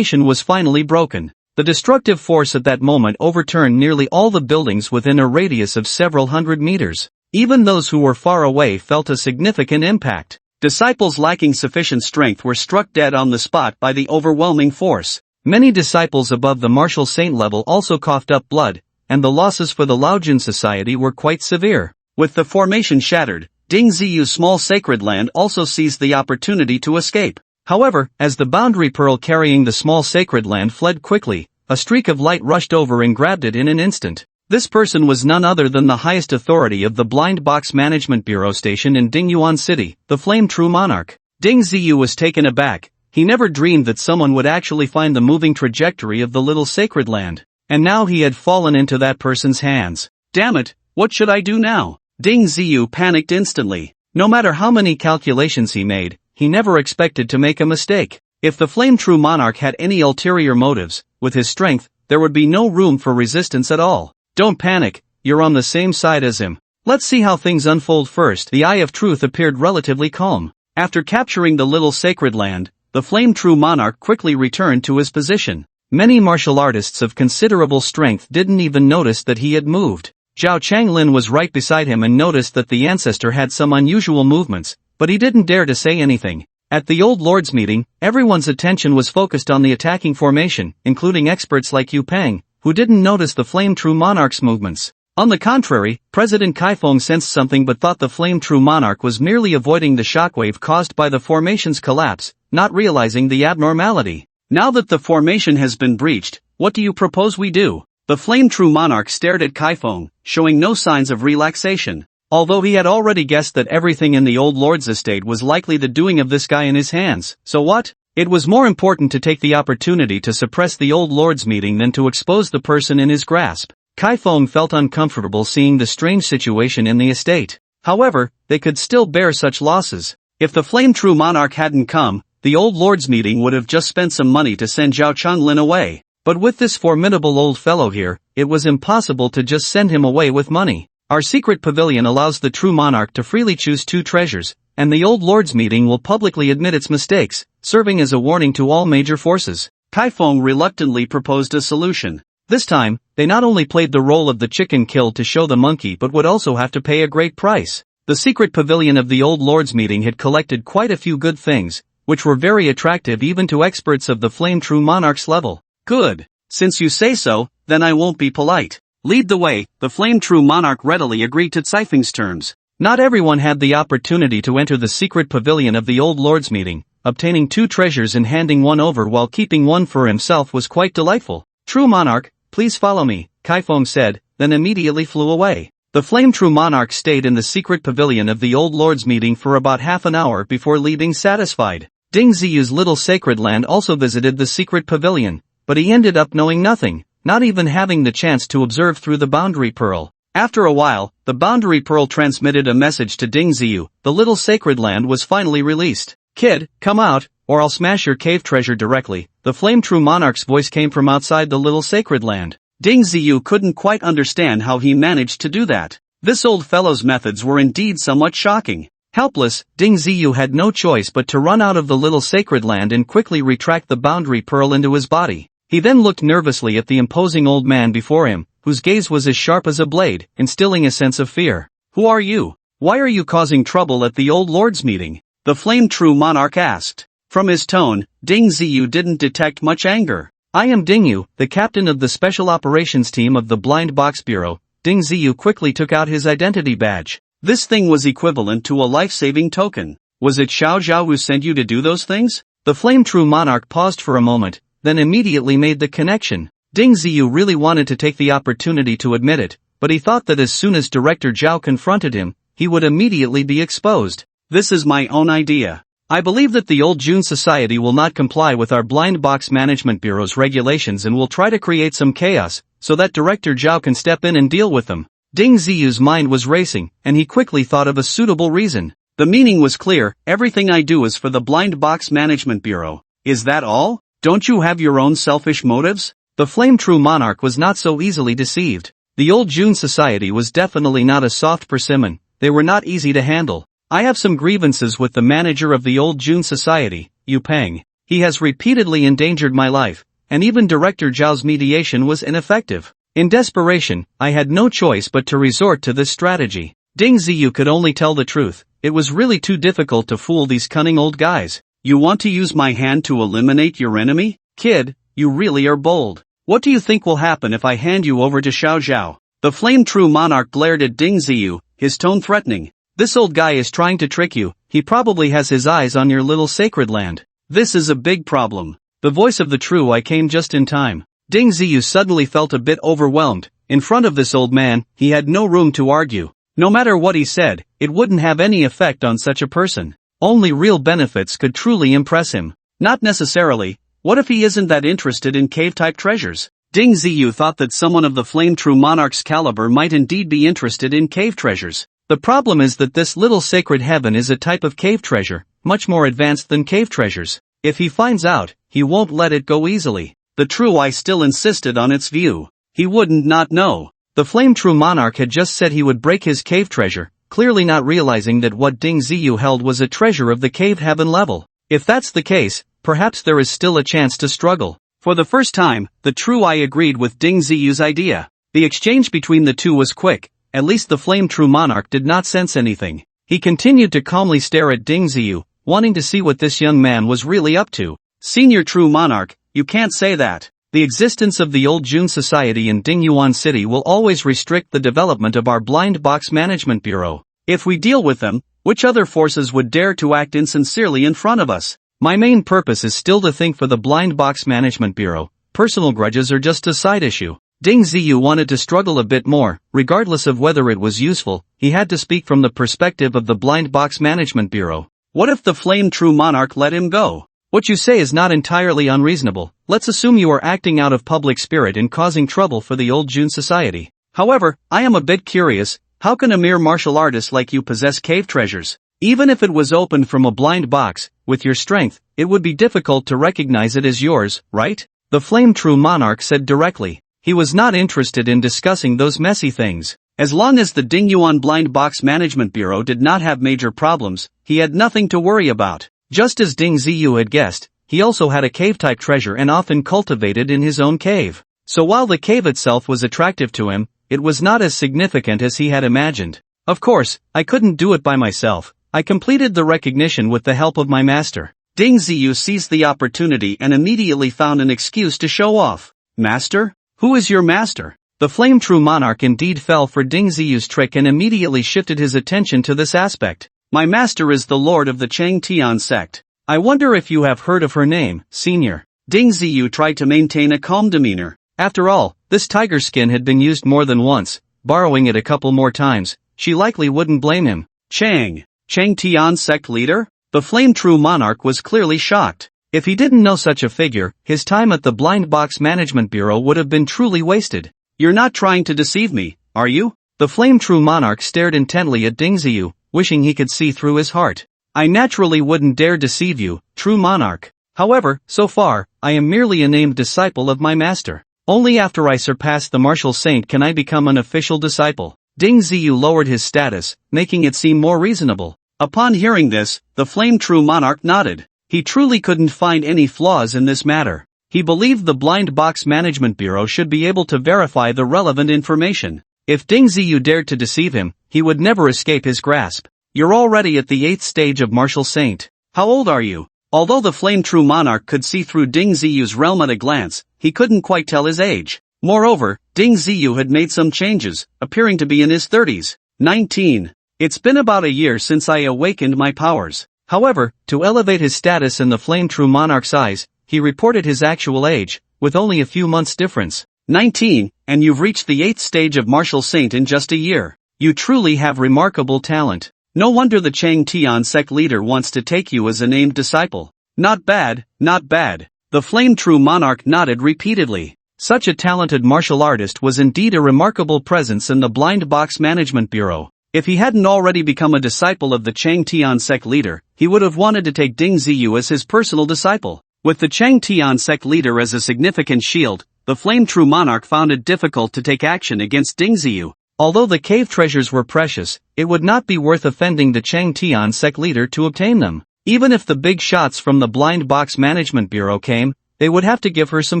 was finally broken. The destructive force at that moment overturned nearly all the buildings within a radius of several hundred meters. Even those who were far away felt a significant impact. Disciples lacking sufficient strength were struck dead on the spot by the overwhelming force. Many disciples above the martial saint level also coughed up blood, and the losses for the Laojun society were quite severe. With the formation shattered, Ding Ziyu's small sacred land also seized the opportunity to escape. However, as the boundary pearl carrying the small sacred land fled quickly, a streak of light rushed over and grabbed it in an instant. This person was none other than the highest authority of the Blind Box Management Bureau station in Dingyuan City, the Flame True Monarch. Ding Ziyu was taken aback. He never dreamed that someone would actually find the moving trajectory of the little sacred land. And now he had fallen into that person's hands. Damn it, what should I do now? Ding Ziyu panicked instantly. No matter how many calculations he made, he never expected to make a mistake. If the Flame True Monarch had any ulterior motives, with his strength, there would be no room for resistance at all. Don't panic, you're on the same side as him. Let's see how things unfold first. The Eye of Truth appeared relatively calm. After capturing the little sacred land, the Flame True Monarch quickly returned to his position. Many martial artists of considerable strength didn't even notice that he had moved. Zhao Changlin was right beside him and noticed that the ancestor had some unusual movements, but he didn't dare to say anything. At the Old Lord's meeting, everyone's attention was focused on the attacking formation, including experts like Yu Peng, who didn't notice the Flame True Monarch's movements. On the contrary, President Kaifeng sensed something but thought the Flame True Monarch was merely avoiding the shockwave caused by the formation's collapse, not realizing the abnormality. Now that the formation has been breached, what do you propose we do? The Flame True Monarch stared at Kaifeng, showing no signs of relaxation. Although he had already guessed that everything in the old lord's estate was likely the doing of this guy in his hands, so what? It was more important to take the opportunity to suppress the old lord's meeting than to expose the person in his grasp. Kaifeng felt uncomfortable seeing the strange situation in the estate. However, they could still bear such losses. If the Flame True Monarch hadn't come, the old lord's meeting would have just spent some money to send Zhao Chunlin away. But with this formidable old fellow here, it was impossible to just send him away with money. Our secret pavilion allows the true monarch to freely choose 2 treasures, and the old lord's meeting will publicly admit its mistakes, serving as a warning to all major forces. Kaifeng reluctantly proposed a solution. This time, they not only played the role of the chicken killed to show the monkey but would also have to pay a great price. The secret pavilion of the old lord's meeting had collected quite a few good things, which were very attractive even to experts of the Flame True Monarch's level. Good. Since you say so, then I won't be polite. Lead the way. The Flame True Monarch readily agreed to Caifeng's terms. Not everyone had the opportunity to enter the secret pavilion of the old lord's meeting. Obtaining 2 treasures and handing one over while keeping one for himself was quite delightful. True Monarch, please follow me, Kaifeng said, then immediately flew away. The Flame True Monarch stayed in the secret pavilion of the old lord's meeting for about half an hour before leaving satisfied. Ding Ziyu's little sacred land also visited the secret pavilion, but he ended up knowing nothing, not even having the chance to observe through the boundary pearl. After a while, the boundary pearl transmitted a message to Ding Ziyu. The little sacred land was finally released. Kid, come out, or I'll smash your cave treasure directly. The Flame True Monarch's voice came from outside the little sacred land. Ding Ziyu couldn't quite understand how he managed to do that. This old fellow's methods were indeed somewhat shocking. Helpless, Ding Ziyu had no choice but to run out of the little sacred land and quickly retract the boundary pearl into his body. He then looked nervously at the imposing old man before him, whose gaze was as sharp as a blade, instilling a sense of fear. Who are you? Why are you causing trouble at the old lord's meeting? The Flame True Monarch asked. From his tone, Ding Ziyu didn't detect much anger. I am Dingyu, the captain of the Special Operations Team of the Blind Box Bureau. Ding Ziyu quickly took out his identity badge. This thing was equivalent to a life-saving token. Was it Xiao Zhao who sent you to do those things? The Flame True Monarch paused for a moment, then immediately made the connection. Ding Ziyu really wanted to take the opportunity to admit it, but he thought that as soon as Director Zhao confronted him, he would immediately be exposed. This is my own idea. I believe that the old June Society will not comply with our Blind Box Management Bureau's regulations and will try to create some chaos, so that Director Zhao can step in and deal with them. Ding Ziyu's mind was racing, and he quickly thought of a suitable reason. The meaning was clear, everything I do is for the Blind Box Management Bureau. Is that all? Don't you have your own selfish motives? The Flame True Monarch was not so easily deceived. The old June Society was definitely not a soft persimmon. They were not easy to handle. I have some grievances with the manager of the old June Society, Yu Peng. He has repeatedly endangered my life, and even Director Zhao's mediation was ineffective. In desperation, I had no choice but to resort to this strategy. Ding Ziyu could only tell the truth. It was really too difficult to fool these cunning old guys. You want to use my hand to eliminate your enemy? Kid, you really are bold. What do you think will happen if I hand you over to Xiao Zhao? The Flame True Monarch glared at Ding Ziyu, his tone threatening. This old guy is trying to trick you. He probably has his eyes on your little sacred land. This is a big problem. The voice of the true I came just in time. Ding Ziyu suddenly felt a bit overwhelmed. In front of this old man, he had no room to argue. No matter what he said, it wouldn't have any effect on such a person. Only real benefits could truly impress him. Not necessarily. What if he isn't that interested in cave-type treasures? Ding Ziyu thought that someone of the Flame True Monarch's caliber might indeed be interested in cave treasures. The problem is that this little sacred heaven is a type of cave treasure, much more advanced than cave treasures. If he finds out, he won't let it go easily. The True Eye still insisted on its view. He wouldn't not know. The Flame True Monarch had just said he would break his cave treasure, clearly not realizing that what Ding Ziyu held was a treasure of the cave heaven level. If that's the case, perhaps there is still a chance to struggle. For the first time, the True Eye agreed with Ding Ziyu's idea. The exchange between the two was quick. At least the Flame True Monarch did not sense anything. He continued to calmly stare at Ding Ziyu, wanting to see what this young man was really up to. Senior True Monarch, you can't say that. The existence of the old June Society in Dingyuan City will always restrict the development of our Blind Box Management Bureau. If we deal with them, which other forces would dare to act insincerely in front of us? My main purpose is still to think for the Blind Box Management Bureau. Personal grudges are just a side issue. Ding Ziyu wanted to struggle a bit more, regardless of whether it was useful. He had to speak from the perspective of the Blind Box Management Bureau. What if the Flame True Monarch let him go? What you say is not entirely unreasonable. Let's assume you are acting out of public spirit and causing trouble for the old June Society. However, I am a bit curious, how can a mere martial artist like you possess cave treasures? Even if it was opened from a blind box, with your strength, it would be difficult to recognize it as yours, right? The Flame True Monarch said directly. He was not interested in discussing those messy things. As long as the Dingyuan Blind Box Management Bureau did not have major problems, he had nothing to worry about. Just as Ding Ziyu had guessed, he also had a cave-type treasure and often cultivated in his own cave. So while the cave itself was attractive to him, it was not as significant as he had imagined. Of course, I couldn't do it by myself. I completed the recognition with the help of my master. Ding Ziyu seized the opportunity and immediately found an excuse to show off. Master? Who is your master? The Flame True Monarch indeed fell for Ding Ziyu's trick and immediately shifted his attention to this aspect. My master is the lord of the Chang Tian sect. I wonder if you have heard of her name, senior. Ding Ziyu tried to maintain a calm demeanor. After all, this tiger skin had been used more than once. Borrowing it a couple more times, she likely wouldn't blame him. Chang Tian sect leader? The Flame True Monarch was clearly shocked. If he didn't know such a figure, his time at the Blind Box Management Bureau would have been truly wasted. You're not trying to deceive me, are you? The Flame True Monarch stared intently at Ding Ziyu, wishing he could see through his heart. I naturally wouldn't dare deceive you, True Monarch. However, so far, I am merely a named disciple of my master. Only after I surpass the martial saint can I become an official disciple. Ding Ziyu lowered his status, making it seem more reasonable. Upon hearing this, the Flame True Monarch nodded. He truly couldn't find any flaws in this matter. He believed the Blind Box Management Bureau should be able to verify the relevant information. If Ding Ziyu dared to deceive him, he would never escape his grasp. You're already at the 8th stage of Martial Saint. How old are you? Although the Flame True Monarch could see through Ding Ziyu's realm at a glance, he couldn't quite tell his age. Moreover, Ding Ziyu had made some changes, appearing to be in his 30s. 19. It's been about a year since I awakened my powers. However, to elevate his status in the Flame True Monarch's eyes, he reported his actual age, with only a few months difference. 19, and you've reached the 8th stage of Martial Saint in just a year. You truly have remarkable talent. No wonder the Chang Tian sect leader wants to take you as a named disciple. Not bad, not bad. The Flame True Monarch nodded repeatedly. Such a talented martial artist was indeed a remarkable presence in the Blind Box Management Bureau. If he hadn't already become a disciple of the Chang Tian sect leader, he would have wanted to take Ding Ziyu as his personal disciple. With the Chang Tian sect leader as a significant shield, the Flame True Monarch found it difficult to take action against Ding Ziyu. Although the cave treasures were precious, it would not be worth offending the Chang Tian sect leader to obtain them. Even if the big shots from the Blind Box Management Bureau came, they would have to give her some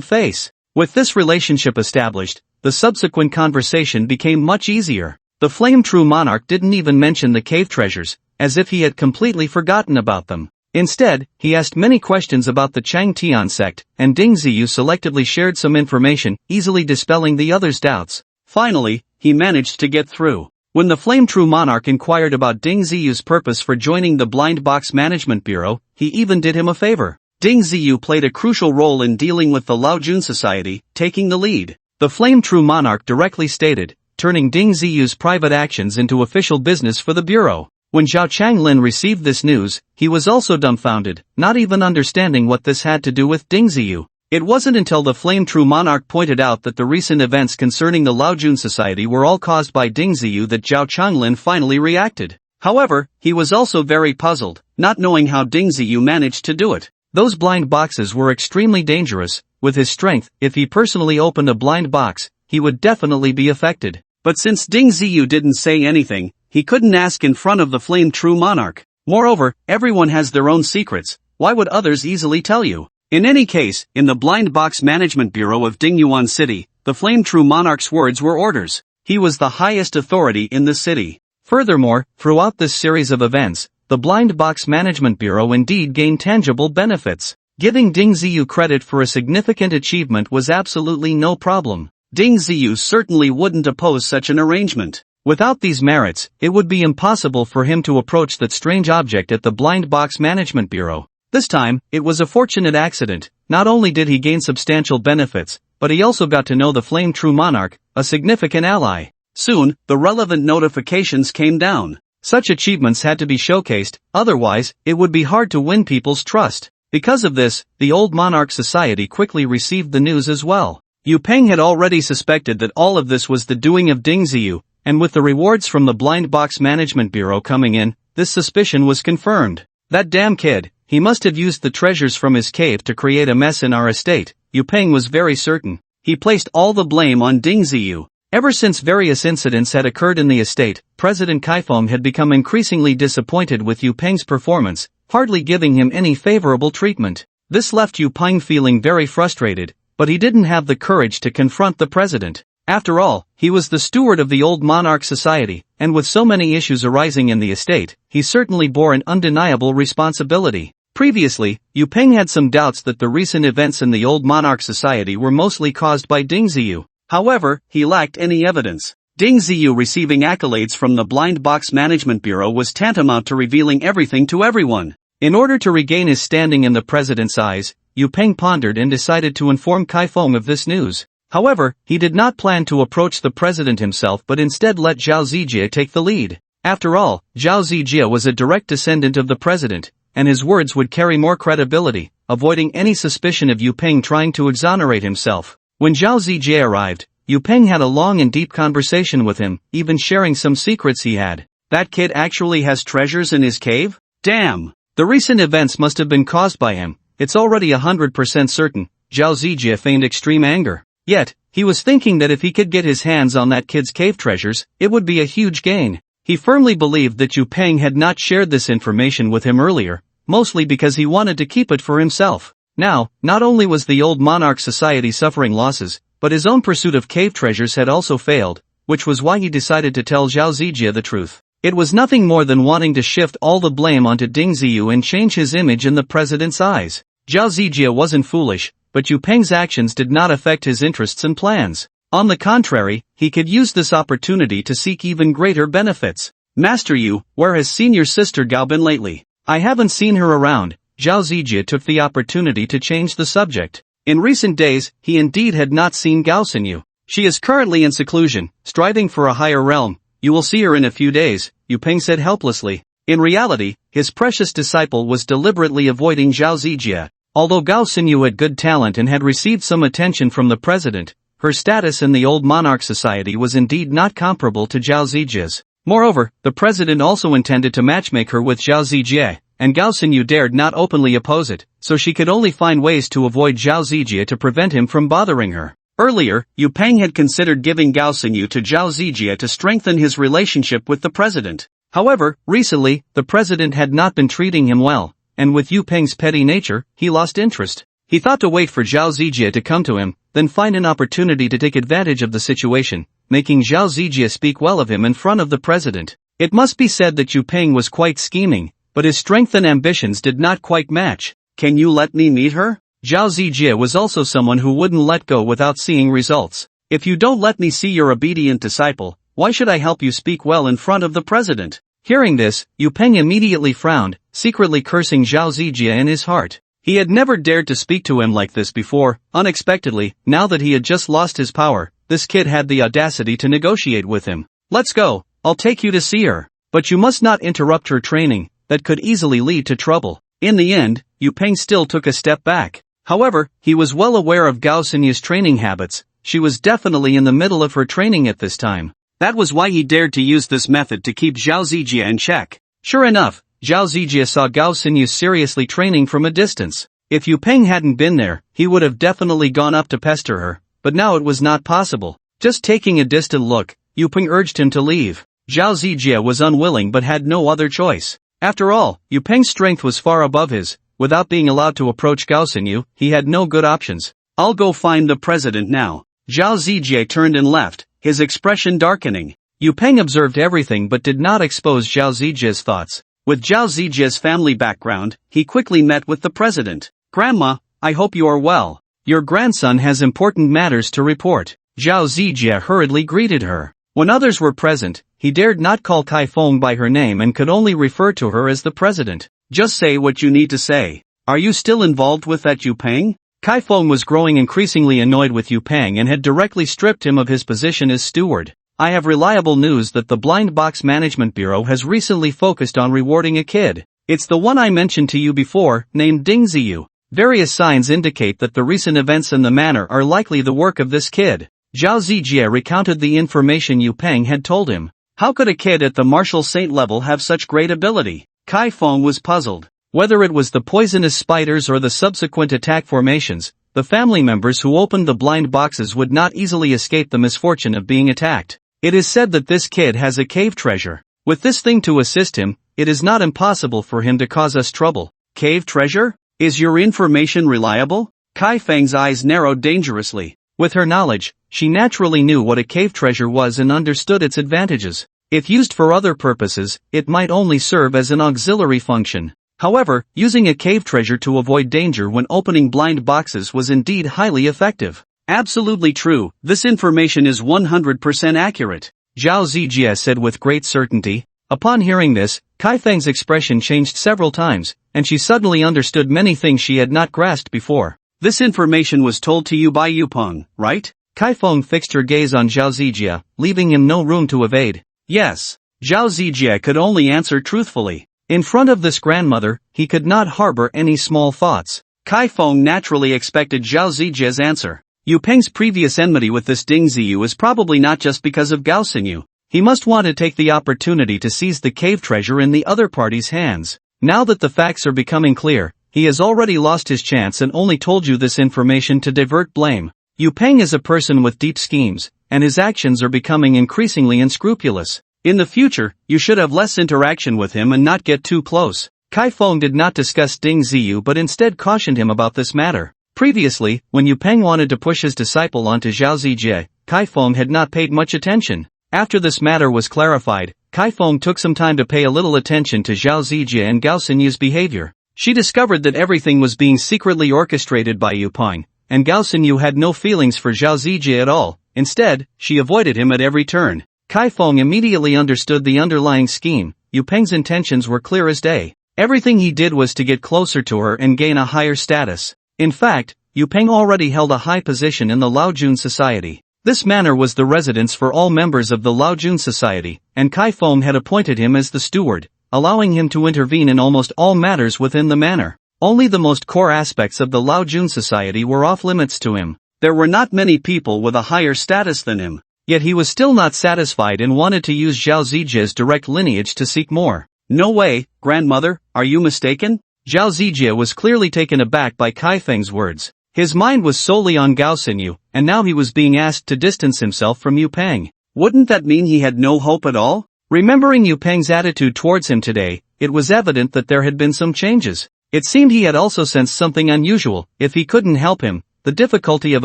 face. With this relationship established, the subsequent conversation became much easier. The Flame True Monarch didn't even mention the cave treasures, as if he had completely forgotten about them. Instead, he asked many questions about the Chang Tian sect, and Ding Ziyu selectively shared some information, easily dispelling the other's doubts. Finally, he managed to get through. When the Flame True Monarch inquired about Ding Ziyu's purpose for joining the Blind Box Management Bureau, he even did him a favor. Ding Ziyu played a crucial role in dealing with the Lao Jun Society, taking the lead. The Flame True Monarch directly stated, turning Ding Ziyu's private actions into official business for the Bureau. When Zhao Changlin received this news, he was also dumbfounded, not even understanding what this had to do with Ding Ziyu. It wasn't until the Flame True Monarch pointed out that the recent events concerning the Lao Jun Society were all caused by Ding Ziyu that Zhao Changlin finally reacted. However, he was also very puzzled, not knowing how Ding Ziyu managed to do it. Those blind boxes were extremely dangerous. With his strength, if he personally opened a blind box, he would definitely be affected. But since Ding Ziyu didn't say anything, he couldn't ask in front of the Flame True Monarch. Moreover, everyone has their own secrets. Why would others easily tell you? In any case, in the Blind Box Management Bureau of Dingyuan City, the Flame True Monarch's words were orders. He was the highest authority in the city. Furthermore, throughout this series of events, the Blind Box Management Bureau indeed gained tangible benefits. Giving Ding Ziyu credit for a significant achievement was absolutely no problem. Ding Ziyu certainly wouldn't oppose such an arrangement. Without these merits, it would be impossible for him to approach that strange object at the Blind Box Management Bureau. This time, it was a fortunate accident. Not only did he gain substantial benefits, but he also got to know the Flame True Monarch, a significant ally. Soon, the relevant notifications came down. Such achievements had to be showcased, otherwise, it would be hard to win people's trust. Because of this, the Old Monarch Society quickly received the news as well. Yu Peng had already suspected that all of this was the doing of Ding Ziyu, and with the rewards from the Blind Box Management Bureau coming in, this suspicion was confirmed. That damn kid, he must have used the treasures from his cave to create a mess in our estate, Yu Peng was very certain. He placed all the blame on Ding Ziyu. Ever since various incidents had occurred in the estate, President Kaifeng had become increasingly disappointed with Yu Peng's performance, hardly giving him any favorable treatment. This left Yu Peng feeling very frustrated, but he didn't have the courage to confront the president. After all, he was the steward of the Old Monarch Society, and with so many issues arising in the estate, he certainly bore an undeniable responsibility. Previously, Yu Peng had some doubts that the recent events in the Old Monarch Society were mostly caused by Ding Ziyu. However, he lacked any evidence. Ding Ziyu receiving accolades from the Blind Box Management Bureau was tantamount to revealing everything to everyone. In order to regain his standing in the president's eyes, Yu Peng pondered and decided to inform Kaifeng of this news. However, he did not plan to approach the president himself but instead let Zhao Zijie take the lead. After all, Zhao Zijie was a direct descendant of the president, and his words would carry more credibility, avoiding any suspicion of Yu Peng trying to exonerate himself. When Zhao Zijie arrived, Yu Peng had a long and deep conversation with him, even sharing some secrets he had. That kid actually has treasures in his cave? Damn! The recent events must have been caused by him. It's already 100% certain. Zhao Zijie feigned extreme anger. Yet, he was thinking that if he could get his hands on that kid's cave treasures, it would be a huge gain. He firmly believed that Yu Peng had not shared this information with him earlier, mostly because he wanted to keep it for himself. Now, not only was the Old Monarch Society suffering losses, but his own pursuit of cave treasures had also failed, which was why he decided to tell Zhao Zijie the truth. It was nothing more than wanting to shift all the blame onto Ding Ziyu and change his image in the president's eyes. Zhao Zijie wasn't foolish, but Yu Peng's actions did not affect his interests and plans. On the contrary, he could use this opportunity to seek even greater benefits. Master Yu, where has senior sister Gao been lately? I haven't seen her around. Zhao Zijie took the opportunity to change the subject. In recent days, he indeed had not seen Gao Xinyu. She is currently in seclusion, striving for a higher realm. You will see her in a few days, Yu Peng said helplessly. In reality, his precious disciple was deliberately avoiding Zhao Zijie. Although Gao Xinyu had good talent and had received some attention from the president, her status in the Old Monarch Society was indeed not comparable to Zhao Zijie's. Moreover, the president also intended to matchmake her with Zhao Zijie, and Gao Xinyu dared not openly oppose it, so she could only find ways to avoid Zhao Zijie to prevent him from bothering her. Earlier, Yu Peng had considered giving Gao Xinyu to Zhao Zijie to strengthen his relationship with the president. However, recently, the president had not been treating him well, and with Yu Peng's petty nature, he lost interest. He thought to wait for Zhao Zijie to come to him, then find an opportunity to take advantage of the situation, making Zhao Zijie speak well of him in front of the president. It must be said that Yu Peng was quite scheming, but his strength and ambitions did not quite match. Can you let me meet her? Zhao Zijie was also someone who wouldn't let go without seeing results. If you don't let me see your obedient disciple, why should I help you speak well in front of the president? Hearing this, Yu Peng immediately frowned, secretly cursing Zhao Zijie in his heart. He had never dared to speak to him like this before. Unexpectedly, now that he had just lost his power, this kid had the audacity to negotiate with him. Let's go, I'll take you to see her. But you must not interrupt her training, that could easily lead to trouble. In the end, Yu Peng still took a step back. However, he was well aware of Gao Xinyu's training habits. She was definitely in the middle of her training at this time. That was why he dared to use this method to keep Zhao Zijie in check. Sure enough, Zhao Zijie saw Gao Xinyu seriously training from a distance. If Yu Peng hadn't been there, he would have definitely gone up to pester her, but now it was not possible. Just taking a distant look, Yu Peng urged him to leave. Zhao Zijie was unwilling but had no other choice. After all, Yu Peng's strength was far above his. Without being allowed to approach Gao Xinyu, he had no good options. I'll go find the president now. Zhao Zijie turned and left, his expression darkening. Yu Peng observed everything but did not expose Zhao Zijie's thoughts. With Zhao Zijie's family background, he quickly met with the president. Grandma, I hope you are well. Your grandson has important matters to report. Zhao Zijie hurriedly greeted her. When others were present, he dared not call Kai Feng by her name and could only refer to her as the president. Just say what you need to say. Are you still involved with that Yu Peng? Kai Feng was growing increasingly annoyed with Yu Peng and had directly stripped him of his position as steward. I have reliable news that the Blind Box Management Bureau has recently focused on rewarding a kid. It's the one I mentioned to you before, named Ding Ziyu. Various signs indicate that the recent events in the manor are likely the work of this kid. Zhao Zijie recounted the information Yu Peng had told him. How could a kid at the Martial Saint level have such great ability? Kai Feng was puzzled. Whether it was the poisonous spiders or the subsequent attack formations, the family members who opened the blind boxes would not easily escape the misfortune of being attacked. It is said that this kid has a cave treasure. With this thing to assist him, it is not impossible for him to cause us trouble. Cave treasure? Is your information reliable? Kai Feng's eyes narrowed dangerously. With her knowledge, she naturally knew what a cave treasure was and understood its advantages. If used for other purposes, it might only serve as an auxiliary function. However, using a cave treasure to avoid danger when opening blind boxes was indeed highly effective. Absolutely true, this information is 100% accurate, Zhao Zijie said with great certainty. Upon hearing this, Kai Feng's expression changed several times, and she suddenly understood many things she had not grasped before. This information was told to you by Yu Peng, right? Kai Feng fixed her gaze on Zhao Zijie, leaving him no room to evade. Yes. Zhao Zijie could only answer truthfully. In front of this grandmother, he could not harbor any small thoughts. Kai Feng naturally expected Zhao Zijie's answer. Yu Peng's previous enmity with this Ding Ziyu is probably not just because of Gao Xinyu. He must want to take the opportunity to seize the cave treasure in the other party's hands. Now that the facts are becoming clear, he has already lost his chance and only told you this information to divert blame. Yu Peng is a person with deep schemes, and his actions are becoming increasingly unscrupulous. In the future, you should have less interaction with him and not get too close. Kai Feng did not discuss Ding Ziyu but instead cautioned him about this matter. Previously, when Yu Peng wanted to push his disciple onto Zhao Zijie, Kai Feng had not paid much attention. After this matter was clarified, Kai Feng took some time to pay a little attention to Zhao Zijie and Gao Xinyu's behavior. She discovered that everything was being secretly orchestrated by Yu Peng, and Gao Xinyu had no feelings for Zhao Zijie at all. Instead, she avoided him at every turn. Kai Feng immediately understood the underlying scheme. Yu Peng's intentions were clear as day. Everything he did was to get closer to her and gain a higher status. In fact, Yu Peng already held a high position in the Laojun society. This manor was the residence for all members of the Laojun society, and Kai Feng had appointed him as the steward, allowing him to intervene in almost all matters within the manor. Only the most core aspects of the Laojun society were off limits to him. There were not many people with a higher status than him. Yet he was still not satisfied and wanted to use Zhao Zijie's direct lineage to seek more. No way, grandmother, are you mistaken? Zhao Zijie was clearly taken aback by Kai Feng's words. His mind was solely on Gao Xinyu, and now he was being asked to distance himself from Yu Peng. Wouldn't that mean he had no hope at all? Remembering Yu Peng's attitude towards him today, it was evident that there had been some changes. It seemed he had also sensed something unusual. If he couldn't help him, the difficulty of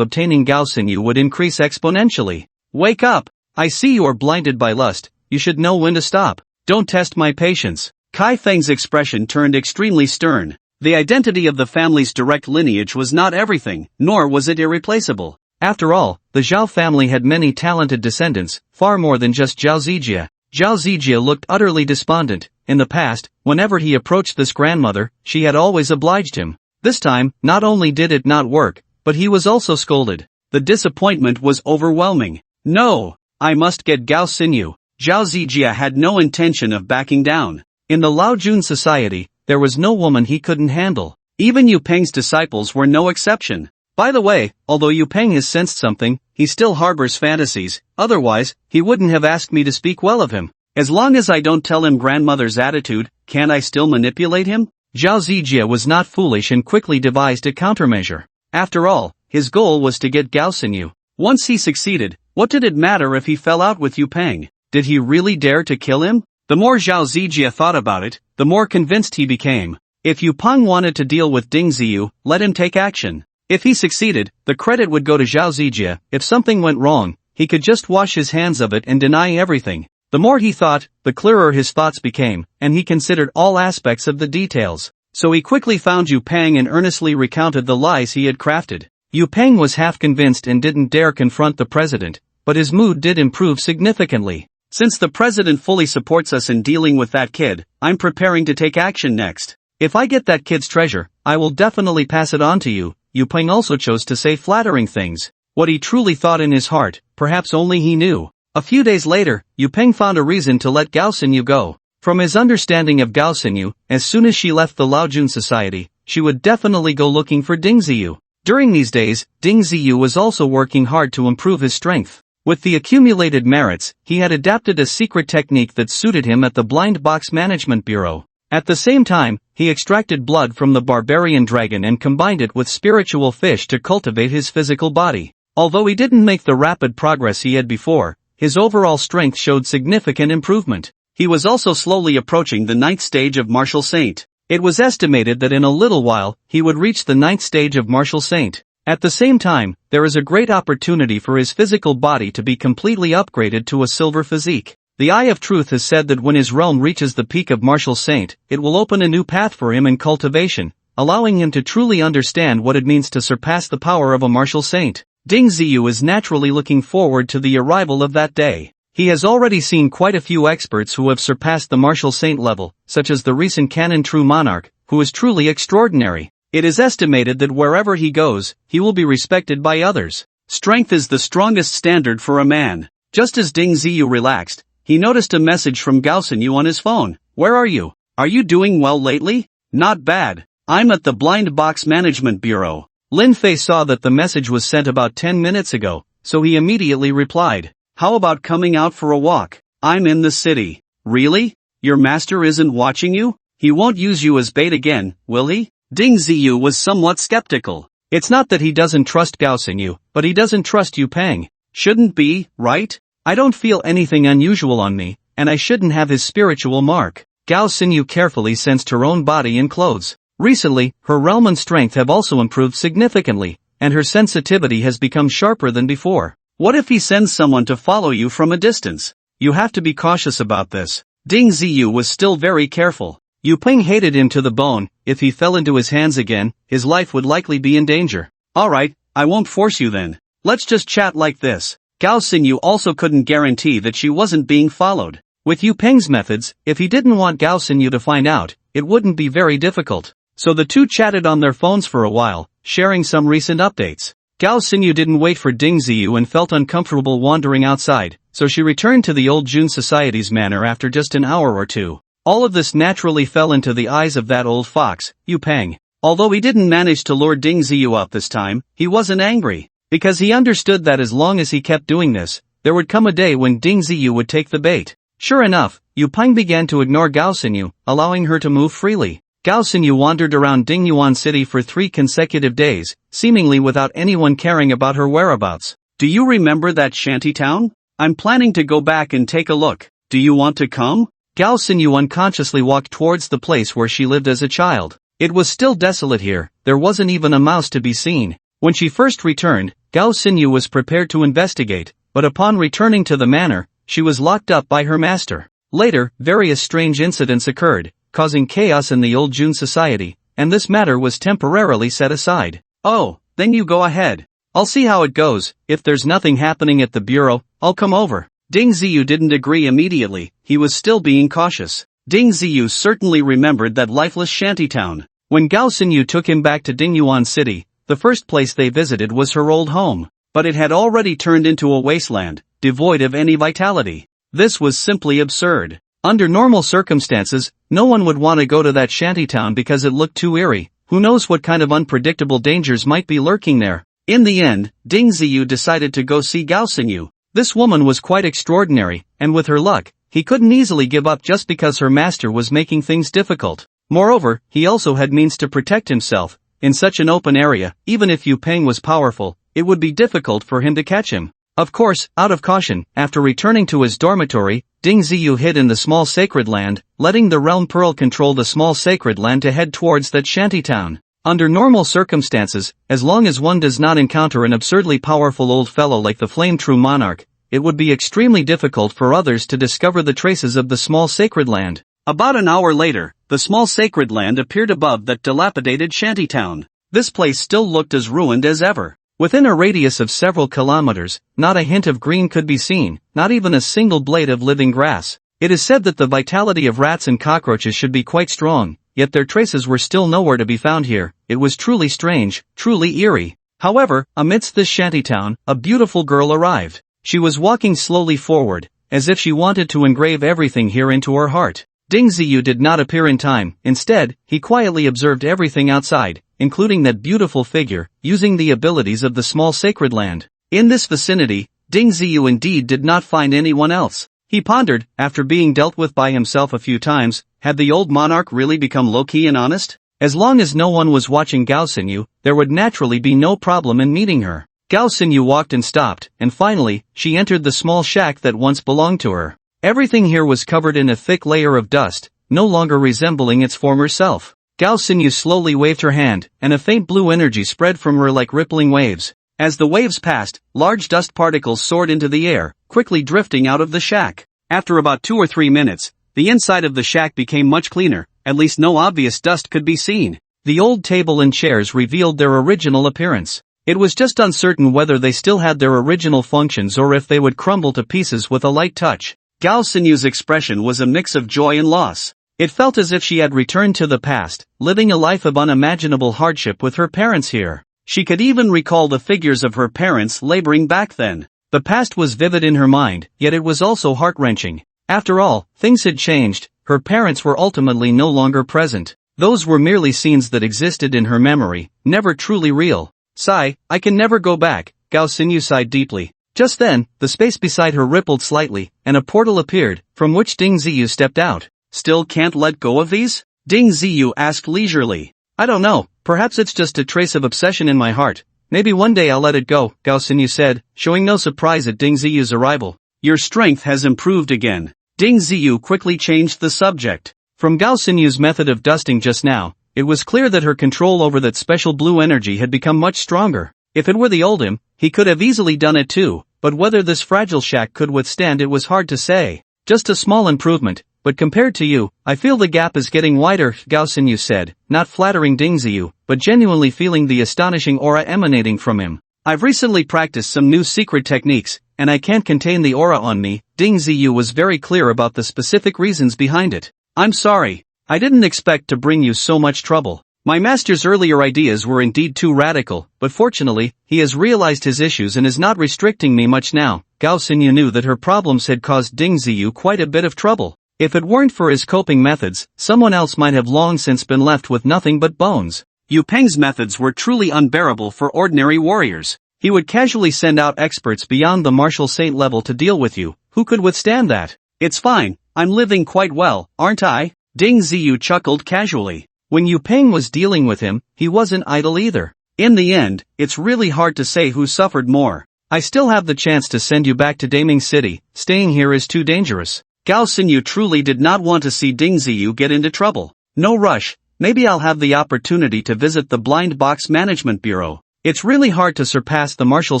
obtaining Gao Xinyu would increase exponentially. Wake up! I see you are blinded by lust. You should know when to stop. Don't test my patience. Kai Feng's expression turned extremely stern. The identity of the family's direct lineage was not everything, nor was it irreplaceable. After all, the Zhao family had many talented descendants, far more than just Zhao Zijie. Zhao Zijie looked utterly despondent. In the past, whenever he approached this grandmother, she had always obliged him. This time, not only did it not work, but he was also scolded. The disappointment was overwhelming. No! I must get Gao Xinyu. Zhao Zijie had no intention of backing down. In the Laojun society, there was no woman he couldn't handle. Even Yu Peng's disciples were no exception. By the way, although Yu Peng has sensed something, he still harbors fantasies, otherwise, he wouldn't have asked me to speak well of him. As long as I don't tell him grandmother's attitude, can't I still manipulate him? Zhao Zijie was not foolish and quickly devised a countermeasure. After all, his goal was to get Gao Xinyu. Once he succeeded, what did it matter if he fell out with Yu Peng? Did he really dare to kill him? The more Zhao Zijie thought about it, the more convinced he became. If Yu Peng wanted to deal with Ding Ziyu, let him take action. If he succeeded, the credit would go to Zhao Zijie. If something went wrong, he could just wash his hands of it and deny everything. The more he thought, the clearer his thoughts became, and he considered all aspects of the details. So he quickly found Yu Peng and earnestly recounted the lies he had crafted. Yu Peng was half convinced and didn't dare confront the president, but his mood did improve significantly. Since the president fully supports us in dealing with that kid, I'm preparing to take action next. If I get that kid's treasure, I will definitely pass it on to you. Yu Peng also chose to say flattering things. What he truly thought in his heart, perhaps only he knew. A few days later, Yu Peng found a reason to let Gao Xinyu go. From his understanding of Gao Xinyu, as soon as she left the Laojun society, she would definitely go looking for Ding Ziyu. During these days, Ding Ziyu was also working hard to improve his strength. With the accumulated merits, he had adapted a secret technique that suited him at the Blind Box Management Bureau. At the same time, he extracted blood from the barbarian dragon and combined it with spiritual fish to cultivate his physical body. Although he didn't make the rapid progress he had before, his overall strength showed significant improvement. He was also slowly approaching the 9th stage of Martial Saint. It was estimated that in a little while, he would reach the 9th stage of Martial Saint. At the same time, there is a great opportunity for his physical body to be completely upgraded to a silver physique. The Eye of Truth has said that when his realm reaches the peak of Martial Saint, it will open a new path for him in cultivation, allowing him to truly understand what it means to surpass the power of a Martial Saint. Ding Ziyu is naturally looking forward to the arrival of that day. He has already seen quite a few experts who have surpassed the Martial Saint level, such as the recent Canon True Monarch, who is truly extraordinary. It is estimated that wherever he goes, he will be respected by others. Strength is the strongest standard for a man. Just as Ding Ziyu relaxed, he noticed a message from Gao Xinyu on his phone. Where are you? Are you doing well lately? Not bad. I'm at the Blind Box Management Bureau. Lin Fei saw that the message was sent about 10 minutes ago, so he immediately replied. How about coming out for a walk? I'm in the city. Really? Your master isn't watching you? He won't use you as bait again, will he? Ding Ziyu was somewhat skeptical. It's not that he doesn't trust Gao Xinyu, but he doesn't trust Yu Peng. Shouldn't be, right? I don't feel anything unusual on me, and I shouldn't have his spiritual mark. Gao Xinyu carefully sensed her own body and clothes. Recently, her realm and strength have also improved significantly, and her sensitivity has become sharper than before. What if he sends someone to follow you from a distance? You have to be cautious about this. Ding Ziyu was still very careful. Yu Peng hated him to the bone. If he fell into his hands again, his life would likely be in danger. Alright, I won't force you then. Let's just chat like this. Gao Xinyu also couldn't guarantee that she wasn't being followed. With Yu Peng's methods, if he didn't want Gao Xinyu to find out, it wouldn't be very difficult. So the two chatted on their phones for a while, sharing some recent updates. Gao Xinyu didn't wait for Ding Ziyu and felt uncomfortable wandering outside, so she returned to the old Jun Society's manor after just an hour or two. All of this naturally fell into the eyes of that old fox, Yu Peng. Although he didn't manage to lure Ding Ziyu up this time, he wasn't angry, because he understood that as long as he kept doing this, there would come a day when Ding Ziyu would take the bait. Sure enough, Yu Peng began to ignore Gao Xinyu, allowing her to move freely. Gao Xinyu wandered around Dingyuan City for 3 consecutive days, seemingly without anyone caring about her whereabouts. Do you remember that shanty town? I'm planning to go back and take a look. Do you want to come? Gao Xinyu unconsciously walked towards the place where she lived as a child. It was still desolate here, there wasn't even a mouse to be seen. When she first returned, Gao Xinyu was prepared to investigate, but upon returning to the manor, she was locked up by her master. Later, various strange incidents occurred, causing chaos in the old Jun Society, and this matter was temporarily set aside. Oh, then you go ahead. I'll see how it goes. If there's nothing happening at the bureau, I'll come over. Ding Ziyu didn't agree immediately, he was still being cautious. Ding Ziyu certainly remembered that lifeless shantytown. When Gao Xinyu took him back to Dingyuan City, the first place they visited was her old home. But it had already turned into a wasteland, devoid of any vitality. This was simply absurd. Under normal circumstances, no one would want to go to that shantytown because it looked too eerie. Who knows what kind of unpredictable dangers might be lurking there. In the end, Ding Ziyu decided to go see Gao Xinyu. This woman was quite extraordinary, and with her luck, he couldn't easily give up just because her master was making things difficult. Moreover, he also had means to protect himself. In such an open area, even if Yu Peng was powerful, it would be difficult for him to catch him. Of course, out of caution, after returning to his dormitory, Ding Ziyu hid in the small sacred land, letting the realm pearl control the small sacred land to head towards that shantytown. Under normal circumstances, as long as one does not encounter an absurdly powerful old fellow like the Flame True Monarch, it would be extremely difficult for others to discover the traces of the small sacred land. About an hour later, the small sacred land appeared above that dilapidated shantytown. This place still looked as ruined as ever. Within a radius of several kilometers, not a hint of green could be seen, not even a single blade of living grass. It is said that the vitality of rats and cockroaches should be quite strong, yet their traces were still nowhere to be found here. It was truly strange, truly eerie. However, amidst this shantytown, a beautiful girl arrived. She was walking slowly forward, as if she wanted to engrave everything here into her heart. Ding Ziyu did not appear in time. Instead, he quietly observed everything outside, including that beautiful figure, using the abilities of the small sacred land. In this vicinity, Ding Ziyu indeed did not find anyone else. He pondered, after being dealt with by himself a few times, had the old monarch really become low-key and honest? As long as no one was watching Gao Xinyu, there would naturally be no problem in meeting her. Gao Xinyu walked and stopped, and finally, she entered the small shack that once belonged to her. Everything here was covered in a thick layer of dust, no longer resembling its former self. Gao Xinyu slowly waved her hand, and a faint blue energy spread from her like rippling waves. As the waves passed, large dust particles soared into the air, quickly drifting out of the shack. After about 2 or 3 minutes, the inside of the shack became much cleaner, at least no obvious dust could be seen. The old table and chairs revealed their original appearance. It was just uncertain whether they still had their original functions or if they would crumble to pieces with a light touch. Gao Xinyu's expression was a mix of joy and loss. It felt as if she had returned to the past, living a life of unimaginable hardship with her parents here. She could even recall the figures of her parents laboring back then. The past was vivid in her mind, yet it was also heart-wrenching. After all, things had changed. Her parents were ultimately no longer present. Those were merely scenes that existed in her memory, never truly real. Sigh, I can never go back, Gao Xinyu sighed deeply. Just then, the space beside her rippled slightly, and a portal appeared, from which Ding Ziyu stepped out. Still can't let go of these? Ding Ziyu asked leisurely. I don't know, perhaps it's just a trace of obsession in my heart. Maybe one day I'll let it go, Gao Xinyu said, showing no surprise at Ding Ziyu's arrival. Your strength has improved again. Ding Ziyu quickly changed the subject. From Gao Xinyu's method of dusting just now, it was clear that her control over that special blue energy had become much stronger. If it were the old him, he could have easily done it too, but whether this fragile shack could withstand it was hard to say. Just a small improvement, but compared to you, I feel the gap is getting wider, Gao Xinyu said, not flattering Ding Ziyu, but genuinely feeling the astonishing aura emanating from him. I've recently practiced some new secret techniques, and I can't contain the aura on me. Ding Ziyu was very clear about the specific reasons behind it. I'm sorry. I didn't expect to bring you so much trouble. My master's earlier ideas were indeed too radical, but fortunately, he has realized his issues and is not restricting me much now. Gao Xinyu knew that her problems had caused Ding Ziyu quite a bit of trouble. If it weren't for his coping methods, someone else might have long since been left with nothing but bones. Yu Peng's methods were truly unbearable for ordinary warriors. He would casually send out experts beyond the martial saint level to deal with you. Who could withstand that? It's fine, I'm living quite well, aren't I? Ding Ziyu chuckled casually. When Yu Peng was dealing with him, he wasn't idle either. In the end, it's really hard to say who suffered more. I still have the chance to send you back to Daming City. Staying here is too dangerous. Gao Xinyu truly did not want to see Ding Ziyu get into trouble. No rush, maybe I'll have the opportunity to visit the Blind Box Management Bureau. It's really hard to surpass the Martial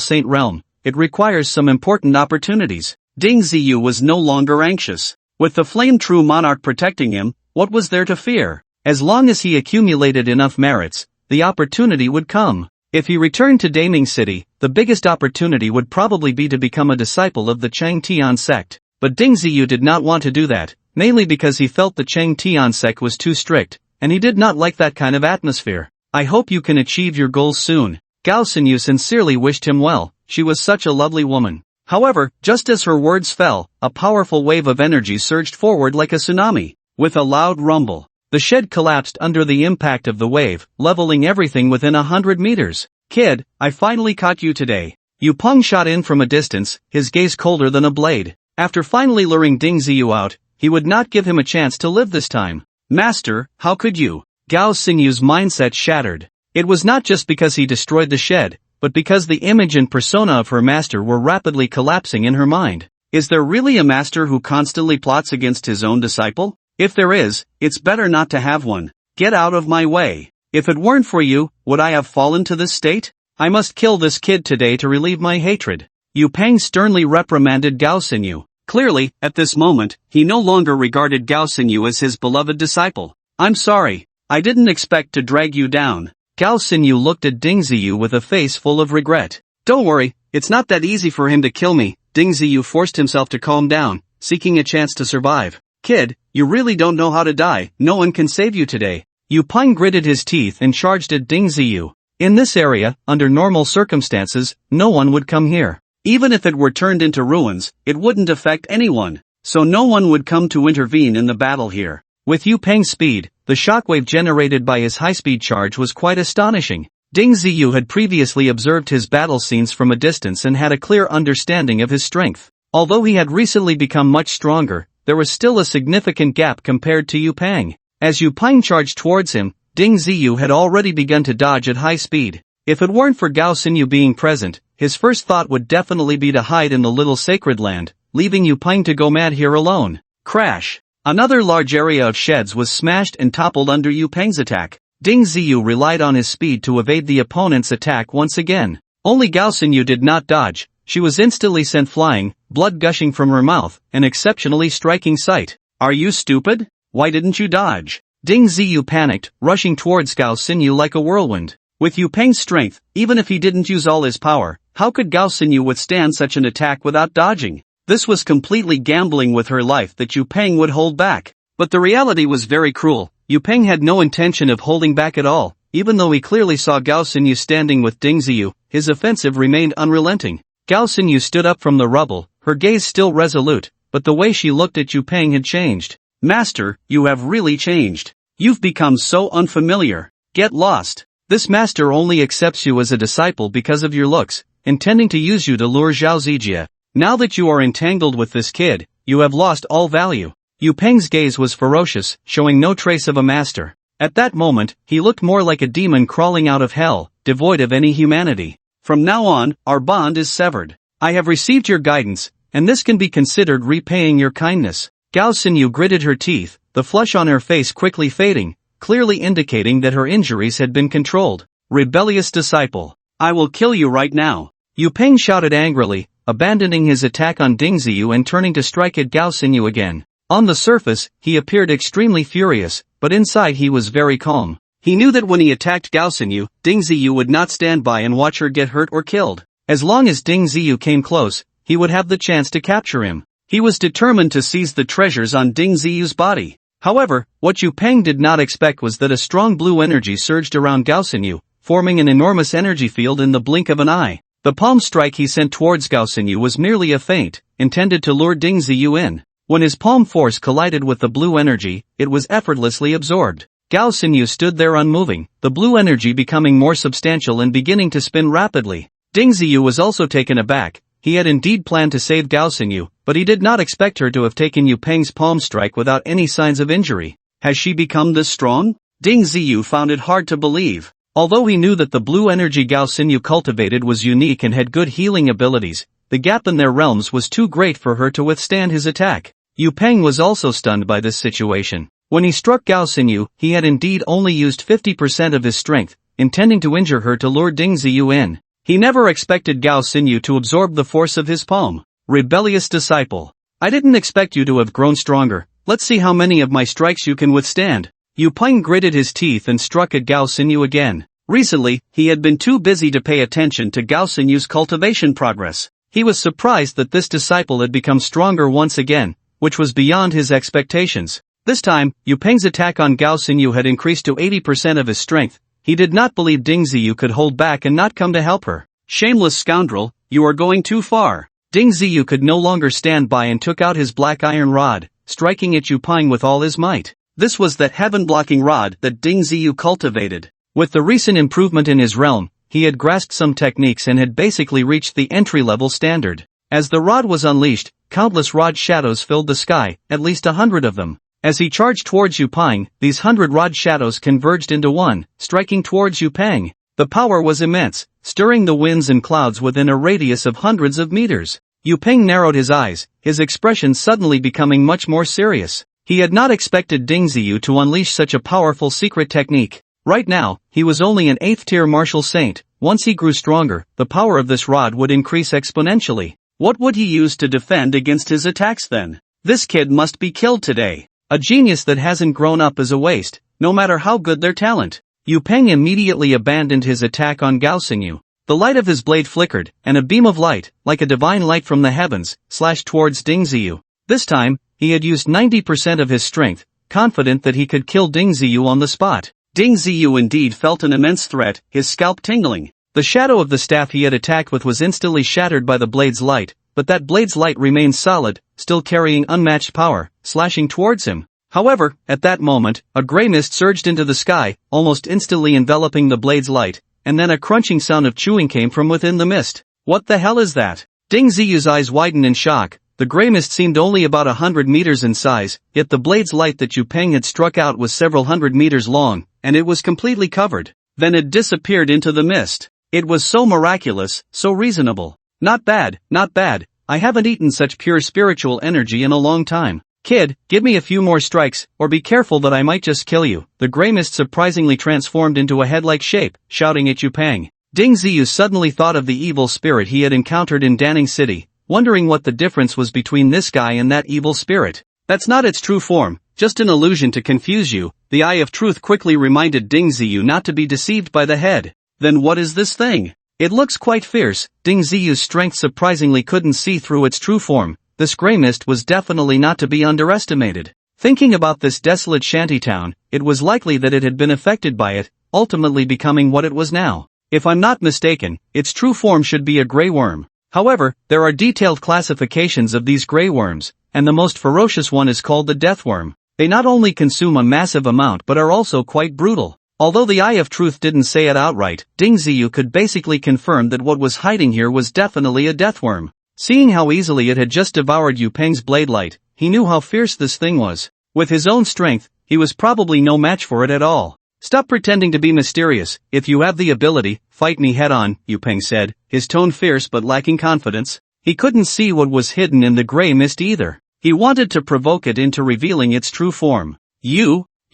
Saint realm. It requires some important opportunities. Ding Ziyu was no longer anxious. With the Flame True Monarch protecting him, what was there to fear? As long as he accumulated enough merits, the opportunity would come. If he returned to Daming City, the biggest opportunity would probably be to become a disciple of the Chang Tian sect. But Ding Ziyu did not want to do that, mainly because he felt the Chang Tian sect was too strict, and he did not like that kind of atmosphere. I hope you can achieve your goals soon. Gao Xinyu sincerely wished him well. She was such a lovely woman. However, just as her words fell, a powerful wave of energy surged forward like a tsunami. With a loud rumble, the shed collapsed under the impact of the wave, leveling everything within 100 meters. Kid, I finally caught you today. Yu Peng shot in from a distance, his gaze colder than a blade. After finally luring Ding Ziyu out, he would not give him a chance to live this time. Master, how could you? Gao Xinyu's mindset shattered. It was not just because he destroyed the shed, but because the image and persona of her master were rapidly collapsing in her mind. Is there really a master who constantly plots against his own disciple? If there is, it's better not to have one. Get out of my way. If it weren't for you, would I have fallen to this state? I must kill this kid today to relieve my hatred. Yu Peng sternly reprimanded Gao Xinyu. Clearly, at this moment, he no longer regarded Gao Xinyu as his beloved disciple. I'm sorry. I didn't expect to drag you down. Gao Xinyu looked at Ding Ziyu with a face full of regret. Don't worry, it's not that easy for him to kill me. Ding Ziyu forced himself to calm down, seeking a chance to survive. Kid, you really don't know how to die. No one can save you today. Yu Peng gritted his teeth and charged at Ding Ziyu. In this area, under normal circumstances, no one would come here. Even if it were turned into ruins, it wouldn't affect anyone, so no one would come to intervene in the battle here. With Yu Peng's speed, the shockwave generated by his high-speed charge was quite astonishing. Ding Ziyu had previously observed his battle scenes from a distance and had a clear understanding of his strength. Although he had recently become much stronger, there was still a significant gap compared to Yu Peng. As Yu Peng charged towards him, Ding Ziyu had already begun to dodge at high speed. If it weren't for Gao Xinyu being present, his first thought would definitely be to hide in the little sacred land, leaving Yu Peng to go mad here alone. Crash! Another large area of sheds was smashed and toppled under Yu Peng's attack. Ding Ziyu relied on his speed to evade the opponent's attack once again. Only Gao Xinyu did not dodge. She was instantly sent flying, blood gushing from her mouth, an exceptionally striking sight. Are you stupid? Why didn't you dodge? Ding Ziyu panicked, rushing towards Gao Xinyu like a whirlwind. With Yu Peng's strength, even if he didn't use all his power, how could Gao Xinyu withstand such an attack without dodging? This was completely gambling with her life that Yu Peng would hold back. But the reality was very cruel. Yu Peng had no intention of holding back at all. Even though he clearly saw Gao Xinyu standing with Ding Ziyu, his offensive remained unrelenting. Gao Xinyu stood up from the rubble, her gaze still resolute, but the way she looked at Yu Peng had changed. Master, you have really changed. You've become so unfamiliar. Get lost. This master only accepts you as a disciple because of your looks, intending to use you to lure Zhao Zijie. Now that you are entangled with this kid, you have lost all value. Yu Peng's gaze was ferocious, showing no trace of a master. At that moment, he looked more like a demon crawling out of hell, devoid of any humanity. From now on, our bond is severed. I have received your guidance, and this can be considered repaying your kindness. Gao Xinyu gritted her teeth, the flush on her face quickly fading, clearly indicating that her injuries had been controlled. Rebellious disciple. I will kill you right now. Yu Peng shouted angrily, abandoning his attack on Ding Ziyu and turning to strike at Gao Xinyu again. On the surface, he appeared extremely furious, but inside he was very calm. He knew that when he attacked Gao Xinyu, Ding Ziyu would not stand by and watch her get hurt or killed. As long as Ding Ziyu came close, he would have the chance to capture him. He was determined to seize the treasures on Ding Ziyu's body. However, what Yu Peng did not expect was that a strong blue energy surged around Gao Xinyu, forming an enormous energy field in the blink of an eye. The palm strike he sent towards Gao Xinyu was merely a feint, intended to lure Ding Ziyu in. When his palm force collided with the blue energy, it was effortlessly absorbed. Gao Xinyu stood there unmoving, the blue energy becoming more substantial and beginning to spin rapidly. Ding Ziyu was also taken aback. He had indeed planned to save Gao Xinyu, but he did not expect her to have taken Yu Peng's palm strike without any signs of injury. Has she become this strong? Ding Ziyu found it hard to believe. Although he knew that the blue energy Gao Xinyu cultivated was unique and had good healing abilities, the gap in their realms was too great for her to withstand his attack. Yu Peng was also stunned by this situation. When he struck Gao Xinyu, he had indeed only used 50% of his strength, intending to injure her to lure Ding Ziyu in. He never expected Gao Xinyu to absorb the force of his palm. Rebellious disciple. I didn't expect you to have grown stronger. Let's see how many of my strikes you can withstand. Yu Peng gritted his teeth and struck at Gao Xinyu again. Recently, he had been too busy to pay attention to Gao Xinyu's cultivation progress. He was surprised that this disciple had become stronger once again, which was beyond his expectations. This time, Yu Peng's attack on Gao Xinyu had increased to 80% of his strength. He did not believe Ding Ziyu could hold back and not come to help her. Shameless scoundrel, you are going too far. Ding Ziyu could no longer stand by and took out his black iron rod, striking at Yu Peng with all his might. This was that heaven-blocking rod that Ding Ziyu cultivated. With the recent improvement in his realm, he had grasped some techniques and had basically reached the entry-level standard. As the rod was unleashed, countless rod shadows filled the sky, at least 100 of them. As he charged towards Yu Peng, these 100 rod shadows converged into one, striking towards Yu Peng. The power was immense, stirring the winds and clouds within a radius of hundreds of meters. Yu Peng narrowed his eyes, his expression suddenly becoming much more serious. He had not expected Ding Ziyu to unleash such a powerful secret technique. Right now, he was only an 8th-tier martial saint. Once he grew stronger, the power of this rod would increase exponentially. What would he use to defend against his attacks then? This kid must be killed today. A genius that hasn't grown up is a waste, no matter how good their talent. Yu Peng immediately abandoned his attack on Gao Xingyu. The light of his blade flickered, and a beam of light, like a divine light from the heavens, slashed towards Ding Ziyu. This time, he had used 90% of his strength, confident that he could kill Ding Ziyu on the spot. Ding Ziyu indeed felt an immense threat, his scalp tingling. The shadow of the staff he had attacked with was instantly shattered by the blade's light, but that blade's light remained solid, still carrying unmatched power, slashing towards him. However, at that moment, a gray mist surged into the sky, almost instantly enveloping the blade's light, and then a crunching sound of chewing came from within the mist. What the hell is that? Ding Ziyu's eyes widened in shock. The gray mist seemed only about 100 meters in size, yet the blade's light that Yu Peng had struck out was several hundred meters long, and it was completely covered. Then it disappeared into the mist. It was so miraculous, so reasonable. Not bad, not bad. I haven't eaten such pure spiritual energy in a long time. Kid, give me a few more strikes, or be careful that I might just kill you. The gray mist surprisingly transformed into a head-like shape, shouting at Yu Peng. Ding Ziyu suddenly thought of the evil spirit he had encountered in Danning City, wondering what the difference was between this guy and that evil spirit. That's not its true form, just an illusion to confuse you. The Eye of Truth quickly reminded Ding Ziyu not to be deceived by the head. Then what is this thing? It looks quite fierce. Ding Ziyu's strength surprisingly couldn't see through its true form. This gray mist was definitely not to be underestimated. Thinking about this desolate shantytown, it was likely that it had been affected by it, ultimately becoming what it was now. If I'm not mistaken, its true form should be a gray worm. However, there are detailed classifications of these gray worms, and the most ferocious one is called the death worm. They not only consume a massive amount but are also quite brutal. Although the Eye of Truth didn't say it outright, Ding Ziyu could basically confirm that what was hiding here was definitely a death worm. Seeing how easily it had just devoured Yu Peng's blade light, he knew how fierce this thing was. With his own strength, he was probably no match for it at all. Stop pretending to be mysterious. If you have the ability, fight me head-on, Yu Peng said, his tone fierce but lacking confidence. He couldn't see what was hidden in the gray mist either. He wanted to provoke it into revealing its true form.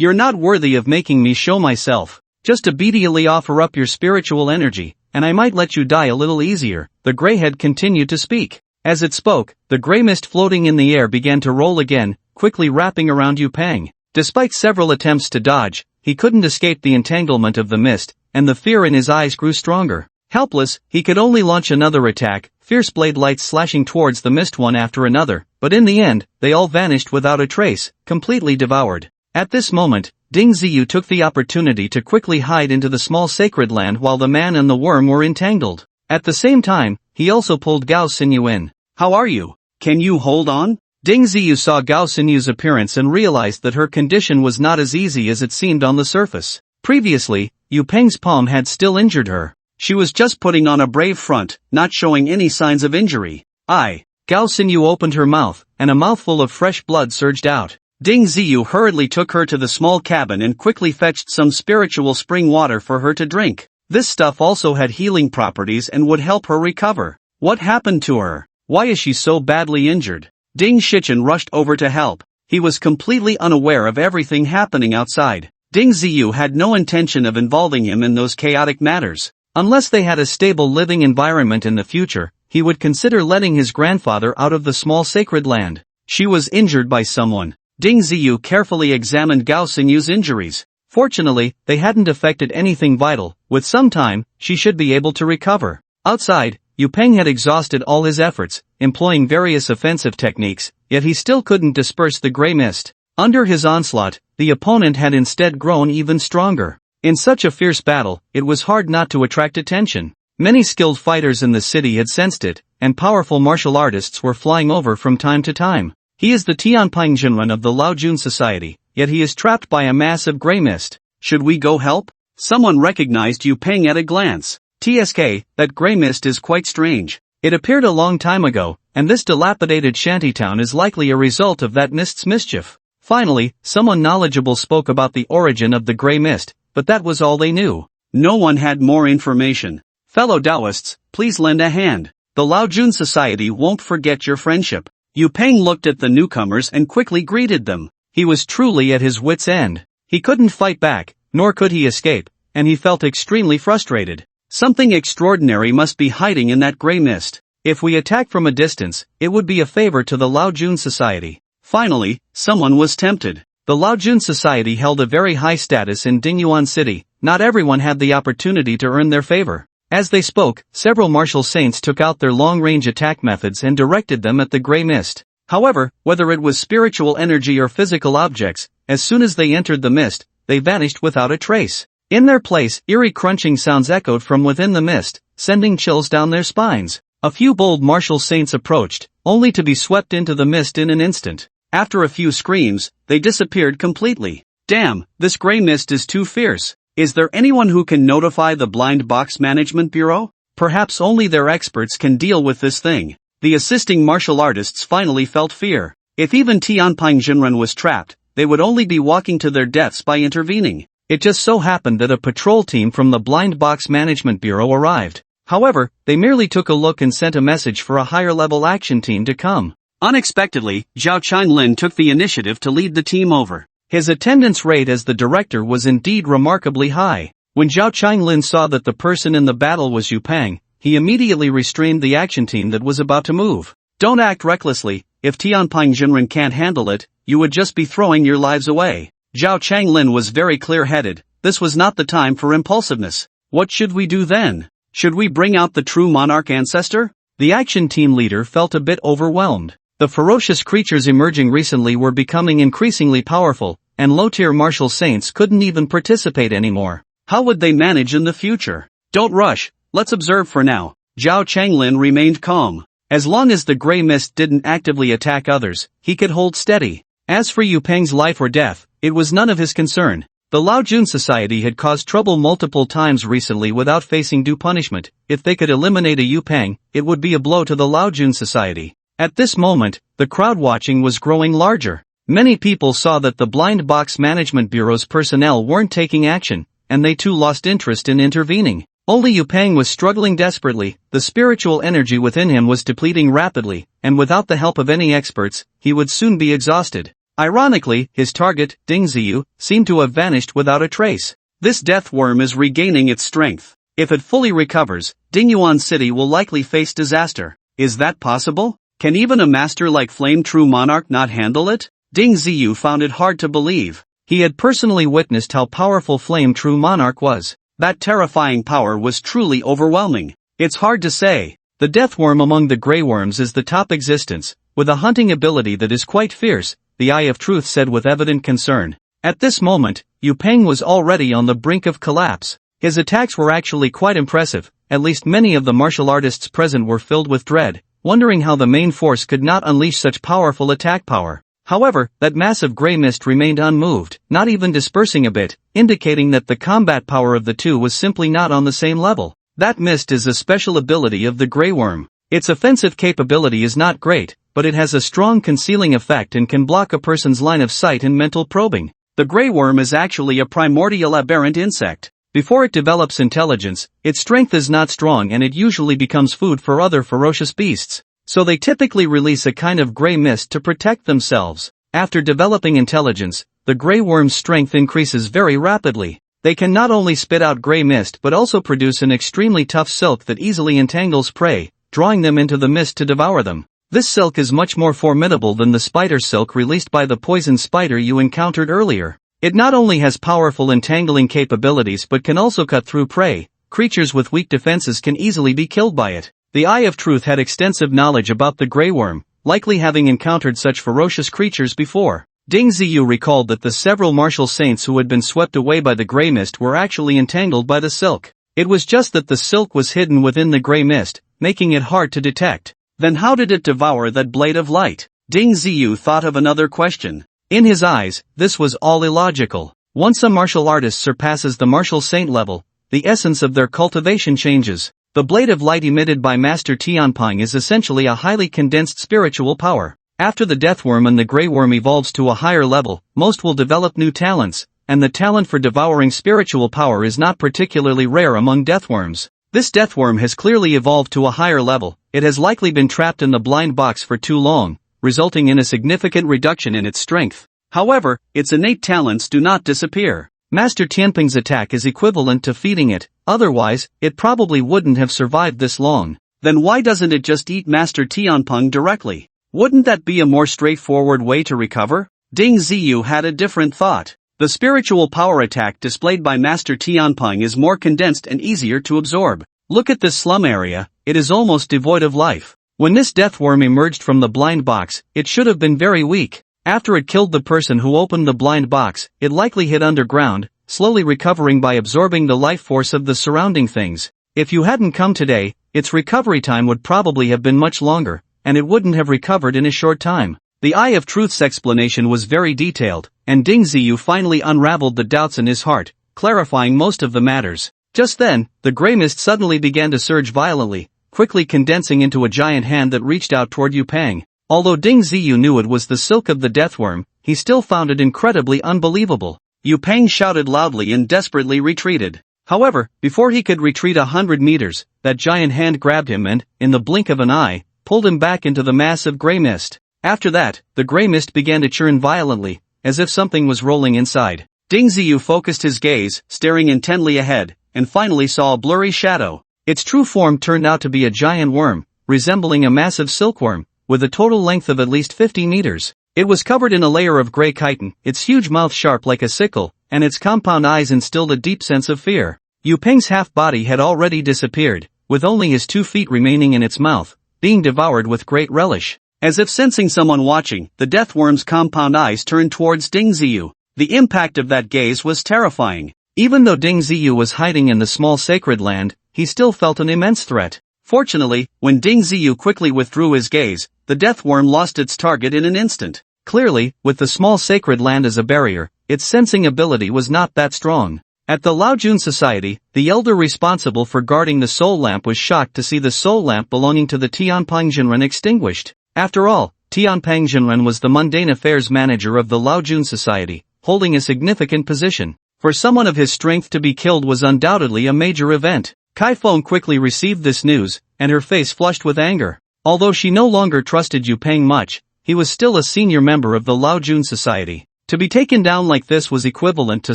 You're not worthy of making me show myself. Just immediately offer up your spiritual energy, and I might let you die a little easier. The gray head continued to speak. As it spoke, the gray mist floating in the air began to roll again, quickly wrapping around Yu Peng. Despite several attempts to dodge, he couldn't escape the entanglement of the mist, and the fear in his eyes grew stronger. Helpless, he could only launch another attack, fierce blade lights slashing towards the mist one after another, but in the end, they all vanished without a trace, completely devoured. At this moment, Ding Ziyu took the opportunity to quickly hide into the small sacred land while the man and the worm were entangled. At the same time, he also pulled Gao Xingyu in. How are you? Can you hold on? Ding Ziyu saw Gao Xinyu's appearance and realized that her condition was not as easy as it seemed on the surface. Previously, Yu Peng's palm had still injured her. She was just putting on a brave front, not showing any signs of injury. Gao Xingyu opened her mouth, and a mouthful of fresh blood surged out. Ding Ziyu hurriedly took her to the small cabin and quickly fetched some spiritual spring water for her to drink. This stuff also had healing properties and would help her recover. What happened to her? Why is she so badly injured? Ding Shichen rushed over to help. He was completely unaware of everything happening outside. Ding Ziyu had no intention of involving him in those chaotic matters. Unless they had a stable living environment in the future, he would consider letting his grandfather out of the small sacred land. She was injured by someone. Ding Ziyu carefully examined Gao Xingyu's injuries. Fortunately, they hadn't affected anything vital. With some time, she should be able to recover. Outside, Yu Peng had exhausted all his efforts, employing various offensive techniques, yet he still couldn't disperse the gray mist. Under his onslaught, the opponent had instead grown even stronger. In such a fierce battle, it was hard not to attract attention. Many skilled fighters in the city had sensed it, and powerful martial artists were flying over from time to time. He is the Tianping Jinren of the Laojun Society, yet he is trapped by a massive gray mist. Should we go help? Someone recognized Yu Peng at a glance. TSK, that gray mist is quite strange. It appeared a long time ago, and this dilapidated shantytown is likely a result of that mist's mischief. Finally, someone knowledgeable spoke about the origin of the gray mist, but that was all they knew. No one had more information. Fellow Taoists, please lend a hand. The Laojun Society won't forget your friendship. Yu Peng looked at the newcomers and quickly greeted them. He was truly at his wit's end. He couldn't fight back, nor could he escape, and he felt extremely frustrated. Something extraordinary must be hiding in that gray mist. If we attack from a distance, it would be a favor to the Lao-Jun society. Finally, someone was tempted. The Lao-Jun society held a very high status in Dingyuan City. Not everyone had the opportunity to earn their favor. As they spoke, several martial saints took out their long-range attack methods and directed them at the gray mist. However, whether it was spiritual energy or physical objects, as soon as they entered the mist, they vanished without a trace. In their place, eerie crunching sounds echoed from within the mist, sending chills down their spines. A few bold martial saints approached, only to be swept into the mist in an instant. After a few screams, they disappeared completely. Damn, this gray mist is too fierce. Is there anyone who can notify the Blind Box Management Bureau? Perhaps only their experts can deal with this thing. The assisting martial artists finally felt fear. If even Tianping Jinren was trapped, they would only be walking to their deaths by intervening. It just so happened that a patrol team from the Blind Box Management Bureau arrived. However, they merely took a look and sent a message for a higher-level action team to come. Unexpectedly, Zhao Qinglin took the initiative to lead the team over. His attendance rate as the director was indeed remarkably high. When Zhao Qinglin saw that the person in the battle was Yu Peng, he immediately restrained the action team that was about to move. Don't act recklessly. If Tianping Jinren can't handle it, you would just be throwing your lives away. Zhao Qinglin was very clear-headed. This was not the time for impulsiveness. What should we do then? Should we bring out the true monarch ancestor? The action team leader felt a bit overwhelmed. The ferocious creatures emerging recently were becoming increasingly powerful, and low-tier martial saints couldn't even participate anymore. How would they manage in the future? Don't rush, let's observe for now. Zhao Qinglin remained calm. As long as the gray mist didn't actively attack others, he could hold steady. As for Yu Peng's life or death, it was none of his concern. The Lao-Jun society had caused trouble multiple times recently without facing due punishment. If they could eliminate a Yu Peng, it would be a blow to the Lao-Jun society. At this moment, the crowd watching was growing larger. Many people saw that the Blind Box Management Bureau's personnel weren't taking action, and they too lost interest in intervening. Only Yu Peng was struggling desperately. The spiritual energy within him was depleting rapidly, and without the help of any experts, he would soon be exhausted. Ironically, his target, Ding Ziyu, seemed to have vanished without a trace. This death worm is regaining its strength. If it fully recovers, Dingyuan City will likely face disaster. Is that possible? Can even a master like Flame True Monarch not handle it? Ding Ziyu found it hard to believe. He had personally witnessed how powerful Flame True Monarch was. That terrifying power was truly overwhelming. It's hard to say. The death worm among the grey worms is the top existence, with a hunting ability that is quite fierce, the Eye of Truth said with evident concern. At this moment, Yu Peng was already on the brink of collapse. His attacks were actually quite impressive. At least many of the martial artists present were filled with dread, wondering how the main force could not unleash such powerful attack power. However, that massive grey mist remained unmoved, not even dispersing a bit, indicating that the combat power of the two was simply not on the same level. That mist is a special ability of the grey worm. Its offensive capability is not great, but it has a strong concealing effect and can block a person's line of sight and mental probing. The grey worm is actually a primordial aberrant insect. Before it develops intelligence, its strength is not strong and it usually becomes food for other ferocious beasts. So they typically release a kind of grey mist to protect themselves. After developing intelligence, the grey worm's strength increases very rapidly. They can not only spit out grey mist but also produce an extremely tough silk that easily entangles prey, drawing them into the mist to devour them. This silk is much more formidable than the spider silk released by the poison spider you encountered earlier. It not only has powerful entangling capabilities but can also cut through prey. Creatures with weak defenses can easily be killed by it. The Eye of Truth had extensive knowledge about the grey worm, likely having encountered such ferocious creatures before. Ding Ziyu recalled that the several martial saints who had been swept away by the grey mist were actually entangled by the silk. It was just that the silk was hidden within the grey mist, making it hard to detect. Then how did it devour that blade of light? Ding Ziyu thought of another question. In his eyes, this was all illogical. Once a martial artist surpasses the martial saint level, the essence of their cultivation changes. The blade of light emitted by Master Tianping is essentially a highly condensed spiritual power. After the death worm and the grey worm evolves to a higher level, most will develop new talents, and the talent for devouring spiritual power is not particularly rare among deathworms. This deathworm has clearly evolved to a higher level. It has likely been trapped in the blind box for too long, resulting in a significant reduction in its strength. However, its innate talents do not disappear. Master Tianping's attack is equivalent to feeding it, otherwise, it probably wouldn't have survived this long. Then why doesn't it just eat Master Tianpeng directly? Wouldn't that be a more straightforward way to recover? Ding Ziyu had a different thought. The spiritual power attack displayed by Master Tianpeng is more condensed and easier to absorb. Look at this slum area, it is almost devoid of life. When this deathworm emerged from the blind box, it should have been very weak. After it killed the person who opened the blind box, it likely hid underground, slowly recovering by absorbing the life force of the surrounding things. If you hadn't come today, its recovery time would probably have been much longer, and it wouldn't have recovered in a short time. The Eye of Truth's explanation was very detailed, and Ding Ziyu finally unraveled the doubts in his heart, clarifying most of the matters. Just then, the gray mist suddenly began to surge violently, quickly condensing into a giant hand that reached out toward Yu Peng. Although Ding Ziyu knew it was the silk of the deathworm, he still found it incredibly unbelievable. Yu Peng shouted loudly and desperately retreated. However, before he could retreat 100 meters, that giant hand grabbed him and, in the blink of an eye, pulled him back into the mass of gray mist. After that, the gray mist began to churn violently, as if something was rolling inside. Ding Ziyu focused his gaze, staring intently ahead, and finally saw a blurry shadow. Its true form turned out to be a giant worm, resembling a massive silkworm, with a total length of at least 50 meters. It was covered in a layer of gray chitin, its huge mouth sharp like a sickle, and its compound eyes instilled a deep sense of fear. Yu Peng's half-body had already disappeared, with only his 2 feet remaining in its mouth, being devoured with great relish. As if sensing someone watching, the deathworm's compound eyes turned towards Ding Ziyu. The impact of that gaze was terrifying. Even though Ding Ziyu was hiding in the small sacred land, he still felt an immense threat. Fortunately, when Ding Ziyu quickly withdrew his gaze, the deathworm lost its target in an instant. Clearly, with the small sacred land as a barrier, its sensing ability was not that strong. At the Laojun Society, the elder responsible for guarding the soul lamp was shocked to see the soul lamp belonging to the Tianpeng Jinren extinguished. After all, Tianpeng Jinren was the mundane affairs manager of the Laojun Society, holding a significant position. For someone of his strength to be killed was undoubtedly a major event. Kai Feng quickly received this news, and her face flushed with anger. Although she no longer trusted Yu Peng much, he was still a senior member of the Laojun Society. To be taken down like this was equivalent to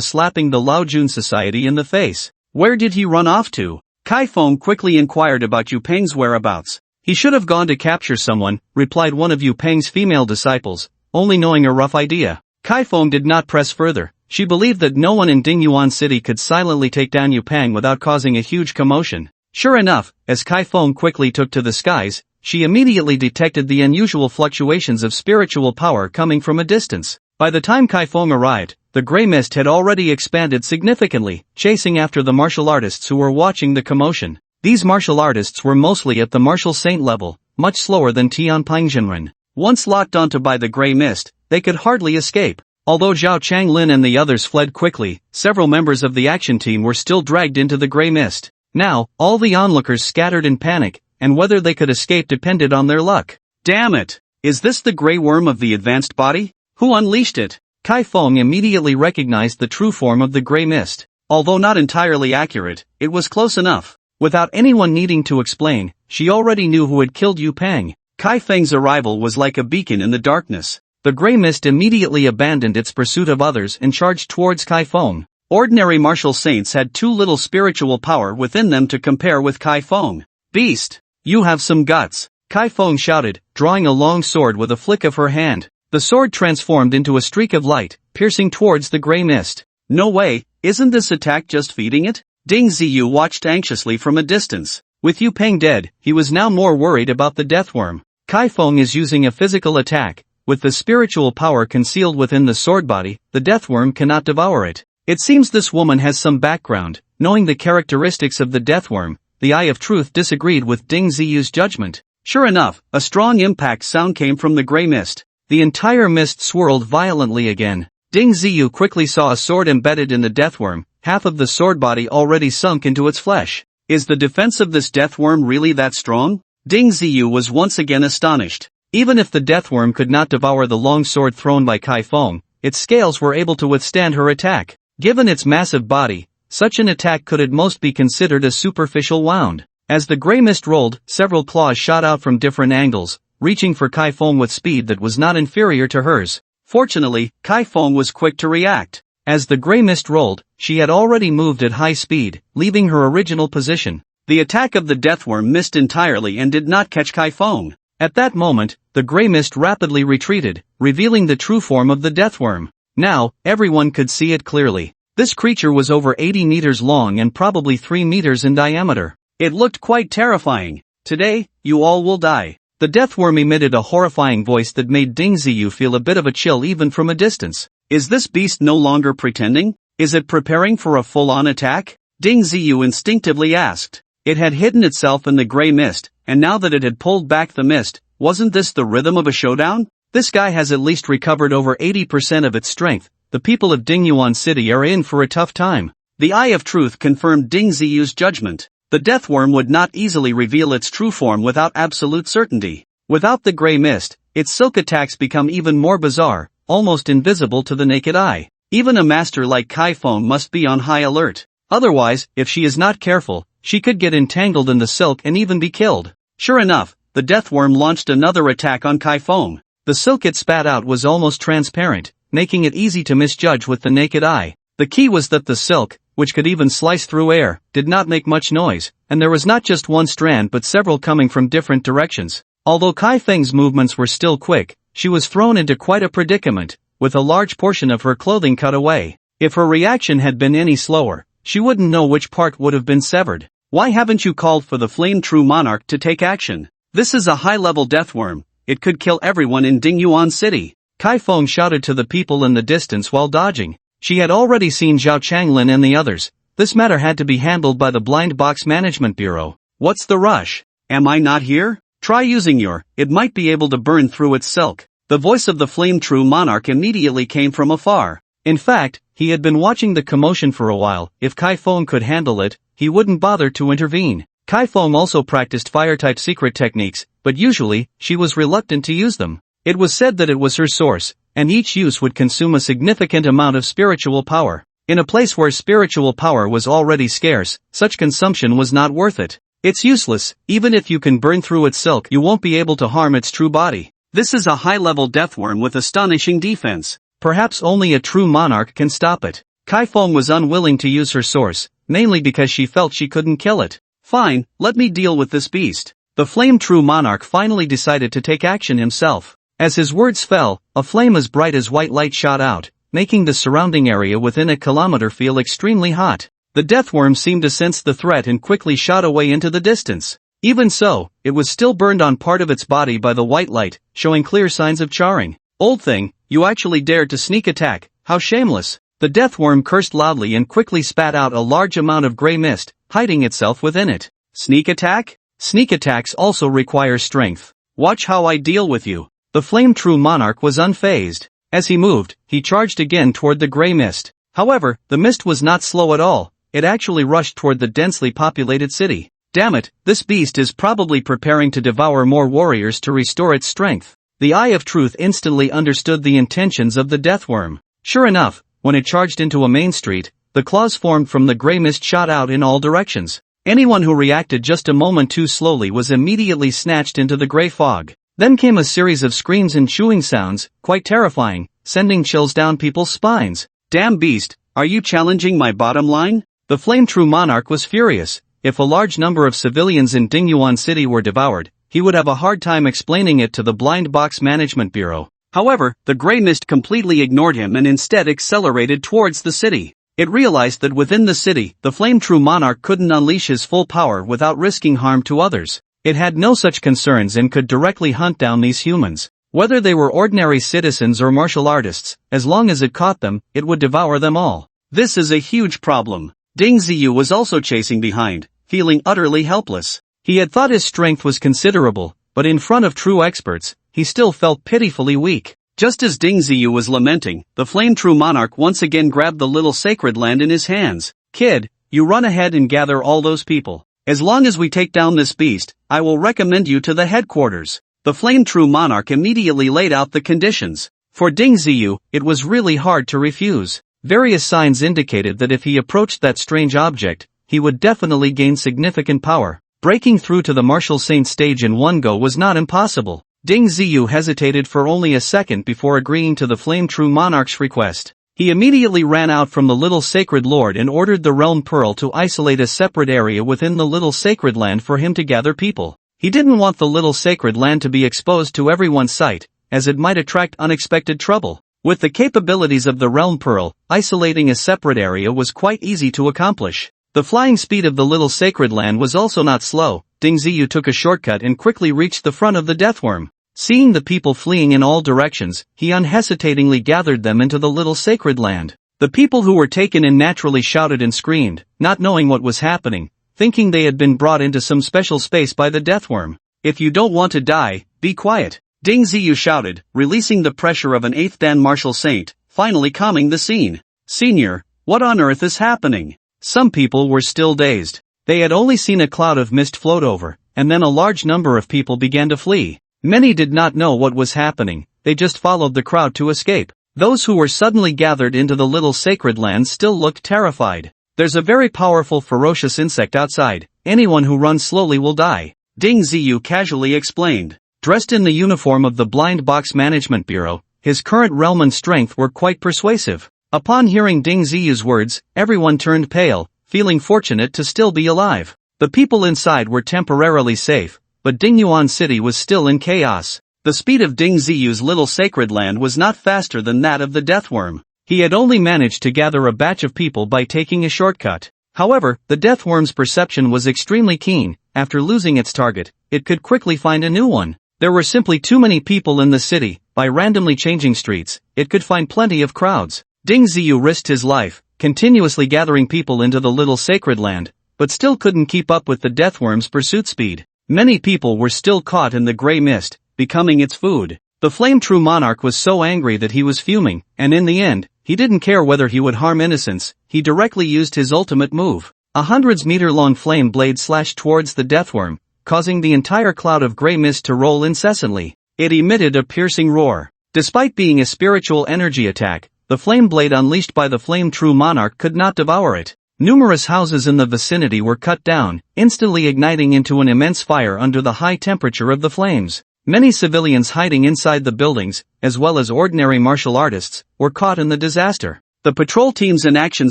slapping the Laojun Society in the face. Where did he run off to? Kai Feng quickly inquired about Yu Peng's whereabouts. He should have gone to capture someone, replied one of Yu Peng's female disciples, only knowing a rough idea. Kai Feng did not press further. She believed that no one in Dingyuan City could silently take down Yu Peng without causing a huge commotion. Sure enough, as Kai Feng quickly took to the skies, she immediately detected the unusual fluctuations of spiritual power coming from a distance. By the time Kai Feng arrived, the gray mist had already expanded significantly, chasing after the martial artists who were watching the commotion. These martial artists were mostly at the martial saint level, much slower than Tianpeng Jinren. Once locked onto by the gray mist, they could hardly escape. Although Zhao Changlin and the others fled quickly, several members of the action team were still dragged into the gray mist. Now, all the onlookers scattered in panic, and whether they could escape depended on their luck. Damn it! Is this the gray worm of the advanced body? Who unleashed it? Kai Feng immediately recognized the true form of the gray mist. Although not entirely accurate, it was close enough. Without anyone needing to explain, she already knew who had killed Yu Peng. Kai Feng's arrival was like a beacon in the darkness. The gray mist immediately abandoned its pursuit of others and charged towards Kai Feng. Ordinary martial saints had too little spiritual power within them to compare with Kai Feng. Beast! You have some guts! Kai Feng shouted, drawing a long sword with a flick of her hand. The sword transformed into a streak of light, piercing towards the gray mist. No way, isn't this attack just feeding it? Ding Ziyu watched anxiously from a distance. With Yu Peng dead, he was now more worried about the deathworm. Kai Feng is using a physical attack. With the spiritual power concealed within the sword body, the deathworm cannot devour it. It seems this woman has some background. Knowing the characteristics of the deathworm, the Eye of Truth disagreed with Ding Ziyu's judgment. Sure enough, a strong impact sound came from the gray mist. The entire mist swirled violently again. Ding Ziyu quickly saw a sword embedded in the deathworm, half of the sword body already sunk into its flesh. Is the defense of this deathworm really that strong? Ding Ziyu was once again astonished. Even if the deathworm could not devour the long sword thrown by Kai Feng, its scales were able to withstand her attack. Given its massive body, such an attack could at most be considered a superficial wound. As the gray mist rolled, several claws shot out from different angles, reaching for Kai Feng with speed that was not inferior to hers. Fortunately, Kai Feng was quick to react. As the gray mist rolled, she had already moved at high speed, leaving her original position. The attack of the deathworm missed entirely and did not catch Kai Feng. At that moment, the grey mist rapidly retreated, revealing the true form of the deathworm. Now, everyone could see it clearly. This creature was over 80 meters long and probably 3 meters in diameter. It looked quite terrifying. Today, you all will die. The deathworm emitted a horrifying voice that made Ding Ziyu feel a bit of a chill even from a distance. Is this beast no longer pretending? Is it preparing for a full-on attack? Ding Ziyu instinctively asked. It had hidden itself in the grey mist, and now that it had pulled back the mist, wasn't this the rhythm of a showdown? This guy has at least recovered over 80% of its strength. The people of Dingyuan City are in for a tough time. The Eye of Truth confirmed Ding Ziyu's judgment. The deathworm would not easily reveal its true form without absolute certainty. Without the grey mist, its silk attacks become even more bizarre, almost invisible to the naked eye. Even a master like Kai Feng must be on high alert. Otherwise, if she is not careful, she could get entangled in the silk and even be killed. Sure enough, the deathworm launched another attack on Kai Feng. The silk it spat out was almost transparent, making it easy to misjudge with the naked eye. The key was that the silk, which could even slice through air, did not make much noise, and there was not just one strand but several coming from different directions. Although Kai Feng's movements were still quick, she was thrown into quite a predicament, with a large portion of her clothing cut away. If her reaction had been any slower, she wouldn't know which part would have been severed. Why haven't you called for the Flame True Monarch to take action? This is a high-level deathworm. It could kill everyone in Dingyuan City. Kai Feng shouted to the people in the distance while dodging. She had already seen Zhao Changlin and the others. This matter had to be handled by the Blind Box Management Bureau. What's the rush? Am I not here? Try using it might be able to burn through its silk. The voice of the Flame True Monarch immediately came from afar. In fact, he had been watching the commotion for a while. If Kai Feng could handle it, he wouldn't bother to intervene. Kai Feng also practiced fire-type secret techniques, but usually, she was reluctant to use them. It was said that it was her source, and each use would consume a significant amount of spiritual power. In a place where spiritual power was already scarce, such consumption was not worth it. It's useless. Even if you can burn through its silk, you won't be able to harm its true body. This is a high-level deathworm with astonishing defense. Perhaps only a true monarch can stop it. Kai Feng was unwilling to use her source, mainly because she felt she couldn't kill it. Fine, let me deal with this beast. The Flame True Monarch finally decided to take action himself. As his words fell, a flame as bright as white light shot out, making the surrounding area within a kilometer feel extremely hot. The deathworm seemed to sense the threat and quickly shot away into the distance. Even so, it was still burned on part of its body by the white light, showing clear signs of charring. Old thing, you actually dared to sneak attack, how shameless. The deathworm cursed loudly and quickly spat out a large amount of grey mist, hiding itself within it. Sneak attack? Sneak attacks also require strength. Watch how I deal with you. The Flame True Monarch was unfazed. As he moved, he charged again toward the grey mist. However, the mist was not slow at all. It actually rushed toward the densely populated city. Damn it, this beast is probably preparing to devour more warriors to restore its strength. The Eye of Truth instantly understood the intentions of the deathworm. Sure enough, when it charged into a main street, the claws formed from the grey mist shot out in all directions. Anyone who reacted just a moment too slowly was immediately snatched into the grey fog. Then came a series of screams and chewing sounds, quite terrifying, sending chills down people's spines. Damn beast, are you challenging my bottom line? The Flame True Monarch was furious. If a large number of civilians in Dingyuan City were devoured, he would have a hard time explaining it to the Blind Box Management Bureau. However, the grey mist completely ignored him and instead accelerated towards the city. It realized that within the city, the Flame True Monarch couldn't unleash his full power without risking harm to others. It had no such concerns and could directly hunt down these humans. Whether they were ordinary citizens or martial artists, as long as it caught them, it would devour them all. This is a huge problem. Ding Ziyu was also chasing behind, feeling utterly helpless. He had thought his strength was considerable, but in front of true experts, he still felt pitifully weak. Just as Ding Ziyu was lamenting, the Flame True Monarch once again grabbed the little sacred land in his hands. Kid, you run ahead and gather all those people. As long as we take down this beast, I will recommend you to the headquarters. The Flame True Monarch immediately laid out the conditions. For Ding Ziyu, it was really hard to refuse. Various signs indicated that if he approached that strange object, he would definitely gain significant power. Breaking through to the Martial Saint stage in one go was not impossible. Ding Ziyu hesitated for only a second before agreeing to the Flame True Monarch's request. He immediately ran out from the little sacred lord and ordered the realm pearl to isolate a separate area within the little sacred land for him to gather people. He didn't want the little sacred land to be exposed to everyone's sight, as it might attract unexpected trouble. With the capabilities of the realm pearl, isolating a separate area was quite easy to accomplish. The flying speed of the little sacred land was also not slow. Ding Ziyu took a shortcut and quickly reached the front of the deathworm. Seeing the people fleeing in all directions, he unhesitatingly gathered them into the little sacred land. The people who were taken in naturally shouted and screamed, not knowing what was happening, thinking they had been brought into some special space by the deathworm. If you don't want to die, be quiet, Ding Ziyu shouted, releasing the pressure of an 8th Dan martial saint, finally calming the scene. Senior, what on earth is happening? Some people were still dazed. They had only seen a cloud of mist float over, and then a large number of people began to flee. Many did not know what was happening, they just followed the crowd to escape. Those who were suddenly gathered into the little sacred land still looked terrified. There's a very powerful ferocious insect outside, anyone who runs slowly will die, Ding Ziyu casually explained. Dressed in the uniform of the Blind Box Management Bureau, his current realm and strength were quite persuasive. Upon hearing Ding Ziyu's words, everyone turned pale, feeling fortunate to still be alive. The people inside were temporarily safe, but Dingyuan City was still in chaos. The speed of Ding Ziyu's little sacred land was not faster than that of the deathworm. He had only managed to gather a batch of people by taking a shortcut. However, the deathworm's perception was extremely keen. After losing its target, it could quickly find a new one. There were simply too many people in the city. By randomly changing streets, it could find plenty of crowds. Ding Ziyu risked his life, continuously gathering people into the little sacred land, but still couldn't keep up with the deathworm's pursuit speed. Many people were still caught in the gray mist, becoming its food. The Flame True Monarch was so angry that he was fuming, and in the end, he didn't care whether he would harm innocents. He directly used his ultimate move. A 100-meter-long flame blade slashed towards the deathworm, causing the entire cloud of gray mist to roll incessantly. It emitted a piercing roar. Despite being a spiritual energy attack, the flame blade unleashed by the Flame True Monarch could not devour it. Numerous houses in the vicinity were cut down, instantly igniting into an immense fire under the high temperature of the flames. Many civilians hiding inside the buildings, as well as ordinary martial artists, were caught in the disaster. The patrol teams and action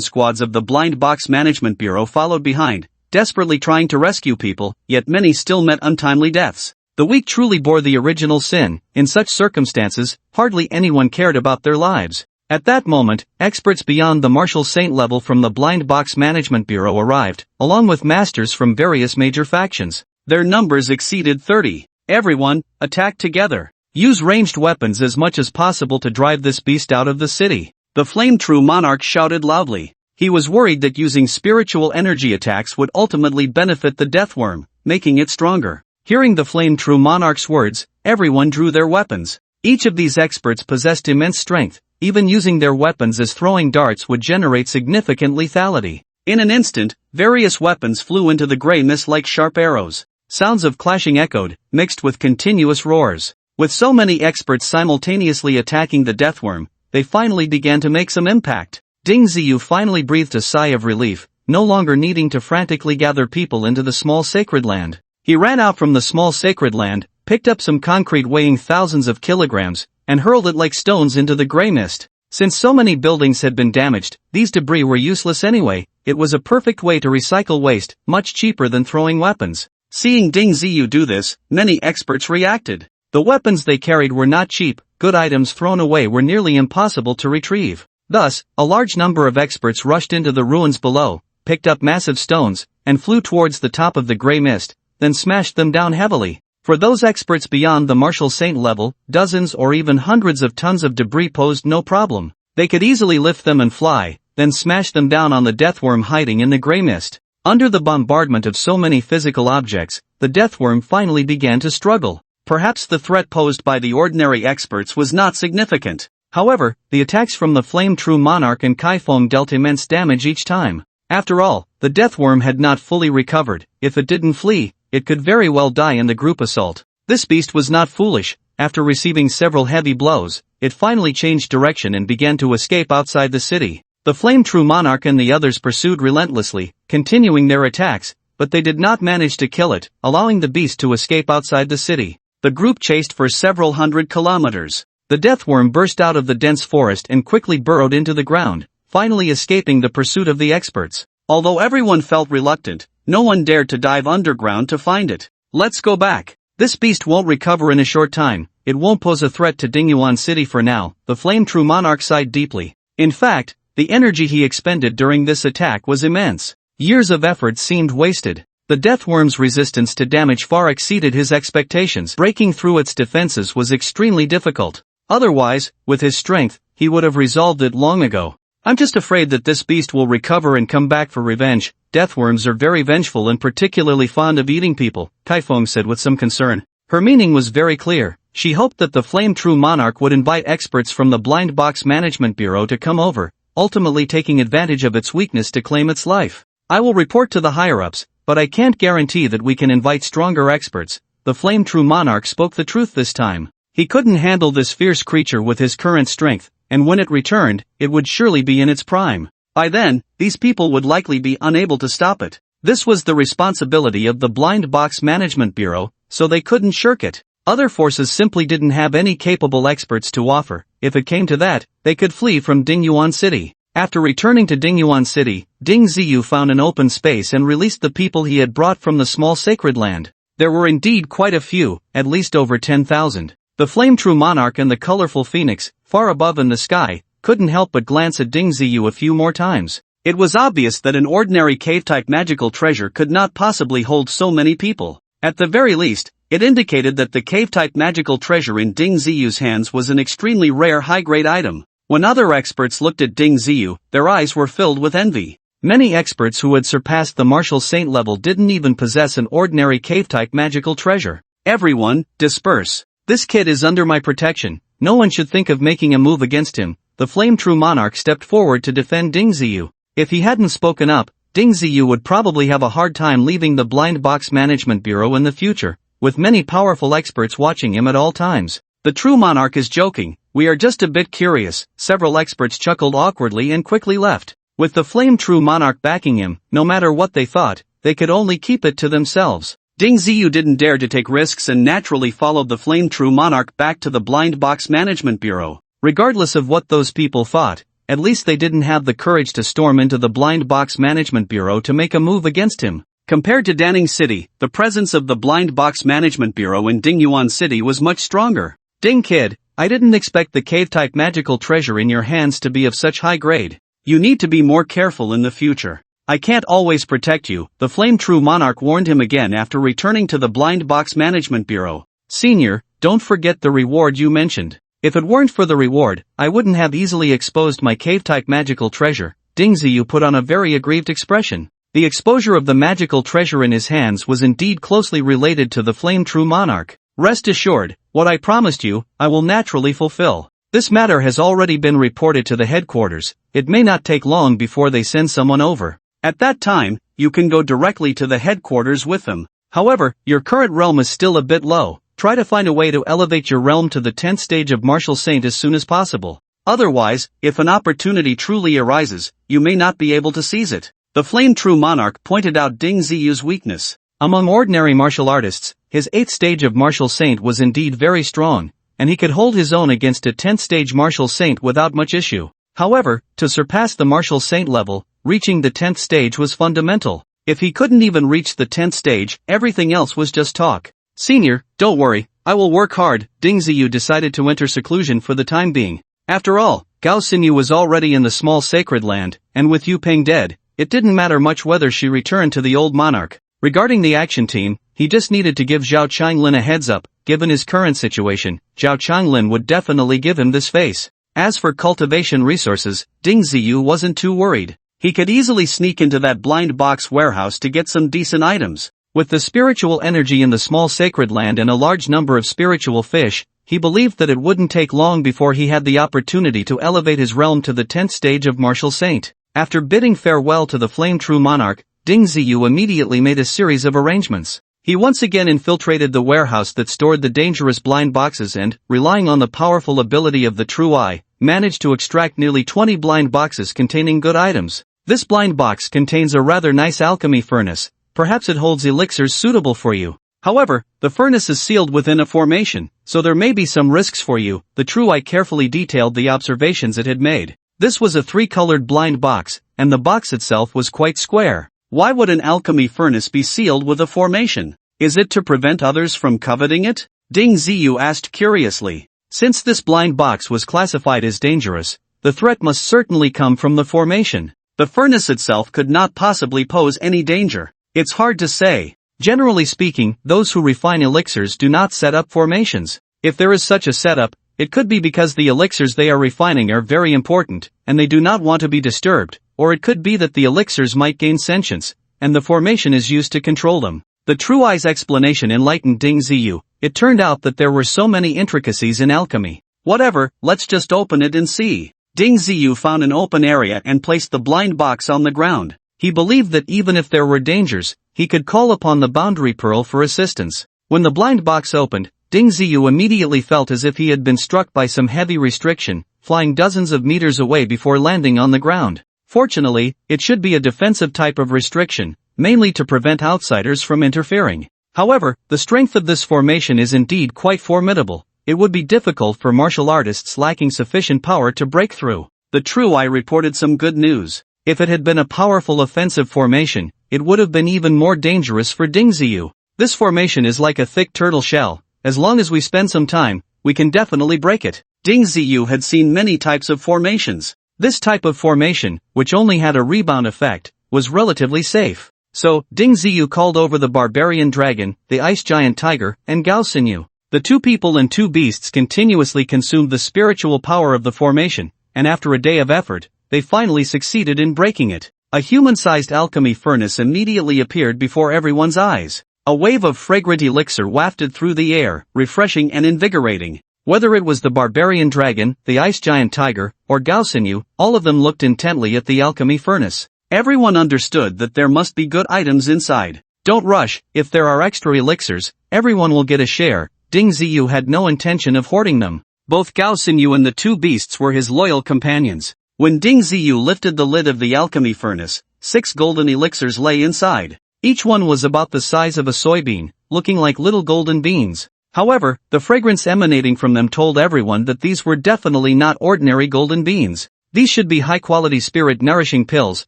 squads of the Blind Box Management Bureau followed behind, desperately trying to rescue people, yet many still met untimely deaths. The weak truly bore the original sin. In such circumstances, hardly anyone cared about their lives. At that moment, experts beyond the martial saint level from the Blind Box Management Bureau arrived, along with masters from various major factions. Their numbers exceeded 30. Everyone, attack together. Use ranged weapons as much as possible to drive this beast out of the city. The Flame True Monarch shouted loudly. He was worried that using spiritual energy attacks would ultimately benefit the deathworm, making it stronger. Hearing the Flame True Monarch's words, everyone drew their weapons. Each of these experts possessed immense strength. Even using their weapons as throwing darts would generate significant lethality. In an instant, various weapons flew into the gray mist like sharp arrows. Sounds of clashing echoed, mixed with continuous roars. With so many experts simultaneously attacking the deathworm, they finally began to make some impact. Ding Ziyu finally breathed a sigh of relief, no longer needing to frantically gather people into the small sacred land. He ran out from the small sacred land, picked up some concrete weighing thousands of kilograms, and hurled it like stones into the gray mist. Since so many buildings had been damaged, these debris were useless anyway. It was a perfect way to recycle waste, much cheaper than throwing weapons. Seeing Ding Ziyu do this, many experts reacted. The weapons they carried were not cheap, good items thrown away were nearly impossible to retrieve. Thus, a large number of experts rushed into the ruins below, picked up massive stones, and flew towards the top of the gray mist, then smashed them down heavily. For those experts beyond the martial saint level, dozens or even hundreds of tons of debris posed no problem. They could easily lift them and fly, then smash them down on the deathworm hiding in the gray mist. Under the bombardment of so many physical objects, the deathworm finally began to struggle. Perhaps the threat posed by the ordinary experts was not significant. However, the attacks from the Flame True Monarch and Kaifeng dealt immense damage each time. After all, the deathworm had not fully recovered. If it didn't flee, it could very well die in the group assault. This beast was not foolish. After receiving several heavy blows, it finally changed direction and began to escape outside the city. The Flame True Monarch and the others pursued relentlessly, continuing their attacks, but they did not manage to kill it, allowing the beast to escape outside the city. The group chased for several hundred kilometers. The deathworm burst out of the dense forest and quickly burrowed into the ground, finally escaping the pursuit of the experts. Although everyone felt reluctant, no one dared to dive underground to find it. Let's go back. This beast won't recover in a short time. It won't pose a threat to Dingyuan City for now. The Flame True Monarch sighed deeply. In fact, the energy he expended during this attack was immense. Years of effort seemed wasted. The deathworm's resistance to damage far exceeded his expectations. Breaking through its defenses was extremely difficult. Otherwise, with his strength, he would have resolved it long ago. I'm just afraid that this beast will recover and come back for revenge. Deathworms are very vengeful and particularly fond of eating people, Kaifeng said with some concern. Her meaning was very clear. She hoped that the Flame True Monarch would invite experts from the Blind Box Management Bureau to come over, ultimately taking advantage of its weakness to claim its life. I will report to the higher-ups, but I can't guarantee that we can invite stronger experts. The Flame True Monarch spoke the truth this time. He couldn't handle this fierce creature with his current strength, and when it returned, it would surely be in its prime. By then, these people would likely be unable to stop it. This was the responsibility of the Blind Box Management Bureau, so they couldn't shirk it. Other forces simply didn't have any capable experts to offer. If it came to that, they could flee from Dingyuan City. After returning to Dingyuan City, Ding Ziyu found an open space and released the people he had brought from the small sacred land. There were indeed quite a few, at least over 10,000. The Flame True Monarch and the colorful phoenix, far above in the sky, couldn't help but glance at Ding Ziyu a few more times. It was obvious that an ordinary cave-type magical treasure could not possibly hold so many people. At the very least, it indicated that the cave-type magical treasure in Ding Ziyu's hands was an extremely rare high-grade item. When other experts looked at Ding Ziyu, their eyes were filled with envy. Many experts who had surpassed the martial saint level didn't even possess an ordinary cave-type magical treasure. Everyone, disperse. This kid is under my protection. No one should think of making a move against him. The Flame True Monarch stepped forward to defend Ding Ziyu. If he hadn't spoken up, Ding Ziyu would probably have a hard time leaving the Blind Box Management Bureau in the future, with many powerful experts watching him at all times. The True Monarch is joking. We are just a bit curious. Several experts chuckled awkwardly and quickly left. With the Flame True Monarch backing him, no matter what they thought, they could only keep it to themselves. Ding Ziyu didn't dare to take risks and naturally followed the Flame True Monarch back to the Blind Box Management Bureau. Regardless of what those people thought, at least they didn't have the courage to storm into the Blind Box Management Bureau to make a move against him. Compared to Danning City, the presence of the Blind Box Management Bureau in Dingyuan City was much stronger. Ding kid, I didn't expect the cave-type magical treasure in your hands to be of such high grade. You need to be more careful in the future. I can't always protect you, the Flame True Monarch warned him again after returning to the Blind Box Management Bureau. Senior, don't forget the reward you mentioned. If it weren't for the reward, I wouldn't have easily exposed my cave-type magical treasure. Ding Ziyu put on a very aggrieved expression. The exposure of the magical treasure in his hands was indeed closely related to the Flame True Monarch. Rest assured, what I promised you, I will naturally fulfill. This matter has already been reported to the headquarters. It may not take long before they send someone over. At that time, you can go directly to the headquarters with them. However, your current realm is still a bit low. Try to find a way to elevate your realm to the 10th stage of Martial Saint as soon as possible. Otherwise, if an opportunity truly arises, you may not be able to seize it. The Flame True Monarch pointed out Ding Ziyu's weakness. Among ordinary martial artists, his 8th stage of Martial Saint was indeed very strong, and he could hold his own against a 10th stage Martial Saint without much issue. However, to surpass the Martial Saint level, reaching the 10th stage was fundamental. If he couldn't even reach the 10th stage, everything else was just talk. Senior, don't worry, I will work hard. Ding Ziyu decided to enter seclusion for the time being. After all, Gao Xinyu was already in the small sacred land, and with Yu Peng dead, it didn't matter much whether she returned to the old monarch. Regarding the action team, he just needed to give Zhao Changlin a heads up. Given his current situation, Zhao Changlin would definitely give him this face. As for cultivation resources, Ding Ziyu wasn't too worried. He could easily sneak into that blind box warehouse to get some decent items. With the spiritual energy in the small sacred land and a large number of spiritual fish, he believed that it wouldn't take long before he had the opportunity to elevate his realm to the 10th stage of Martial Saint. After bidding farewell to the Flame True Monarch, Ding Ziyu immediately made a series of arrangements. He once again infiltrated the warehouse that stored the dangerous blind boxes and, relying on the powerful ability of the True Eye, managed to extract nearly 20 blind boxes containing good items. This blind box contains a rather nice alchemy furnace. Perhaps it holds elixirs suitable for you. However, the furnace is sealed within a formation, so there may be some risks for you. The True Eye carefully detailed the observations it had made. This was a 3-colored blind box, and the box itself was quite square. Why would an alchemy furnace be sealed with a formation? Is it to prevent others from coveting it? Ding Ziyu asked curiously. Since this blind box was classified as dangerous, the threat must certainly come from the formation. The furnace itself could not possibly pose any danger. It's hard to say. Generally speaking, those who refine elixirs do not set up formations. If there is such a setup, it could be because the elixirs they are refining are very important, and they do not want to be disturbed, or it could be that the elixirs might gain sentience, and the formation is used to control them. The True Eye's explanation enlightened Ding Ziyu. It turned out that there were so many intricacies in alchemy. Whatever, let's just open it and see. Ding Ziyu found an open area and placed the blind box on the ground. He believed that even if there were dangers, he could call upon the boundary pearl for assistance. When the blind box opened, Ding Ziyu immediately felt as if he had been struck by some heavy restriction, flying dozens of meters away before landing on the ground. Fortunately, it should be a defensive type of restriction, mainly to prevent outsiders from interfering. However, the strength of this formation is indeed quite formidable. It would be difficult for martial artists lacking sufficient power to break through. The True Eye reported some good news. If it had been a powerful offensive formation, it would have been even more dangerous for Ding Ziyu. This formation is like a thick turtle shell. As long as we spend some time, we can definitely break it. Ding Ziyu had seen many types of formations. This type of formation, which only had a rebound effect, was relatively safe. So, Ding Ziyu called over the barbarian dragon, the ice giant tiger, and Gao Xinyu. The 2 people and 2 beasts continuously consumed the spiritual power of the formation, and after a day of effort, they finally succeeded in breaking it. A human-sized alchemy furnace immediately appeared before everyone's eyes. A wave of fragrant elixir wafted through the air, refreshing and invigorating. Whether it was the barbarian dragon, the ice giant tiger, or Gao Xinyu, all of them looked intently at the alchemy furnace. Everyone understood that there must be good items inside. Don't rush, if there are extra elixirs, everyone will get a share. Ding Ziyu had no intention of hoarding them. Both Gao Xinyu and the 2 beasts were his loyal companions. When Ding Ziyu lifted the lid of the alchemy furnace, 6 golden elixirs lay inside. Each one was about the size of a soybean, looking like little golden beans. However, the fragrance emanating from them told everyone that these were definitely not ordinary golden beans. These should be high-quality spirit-nourishing pills,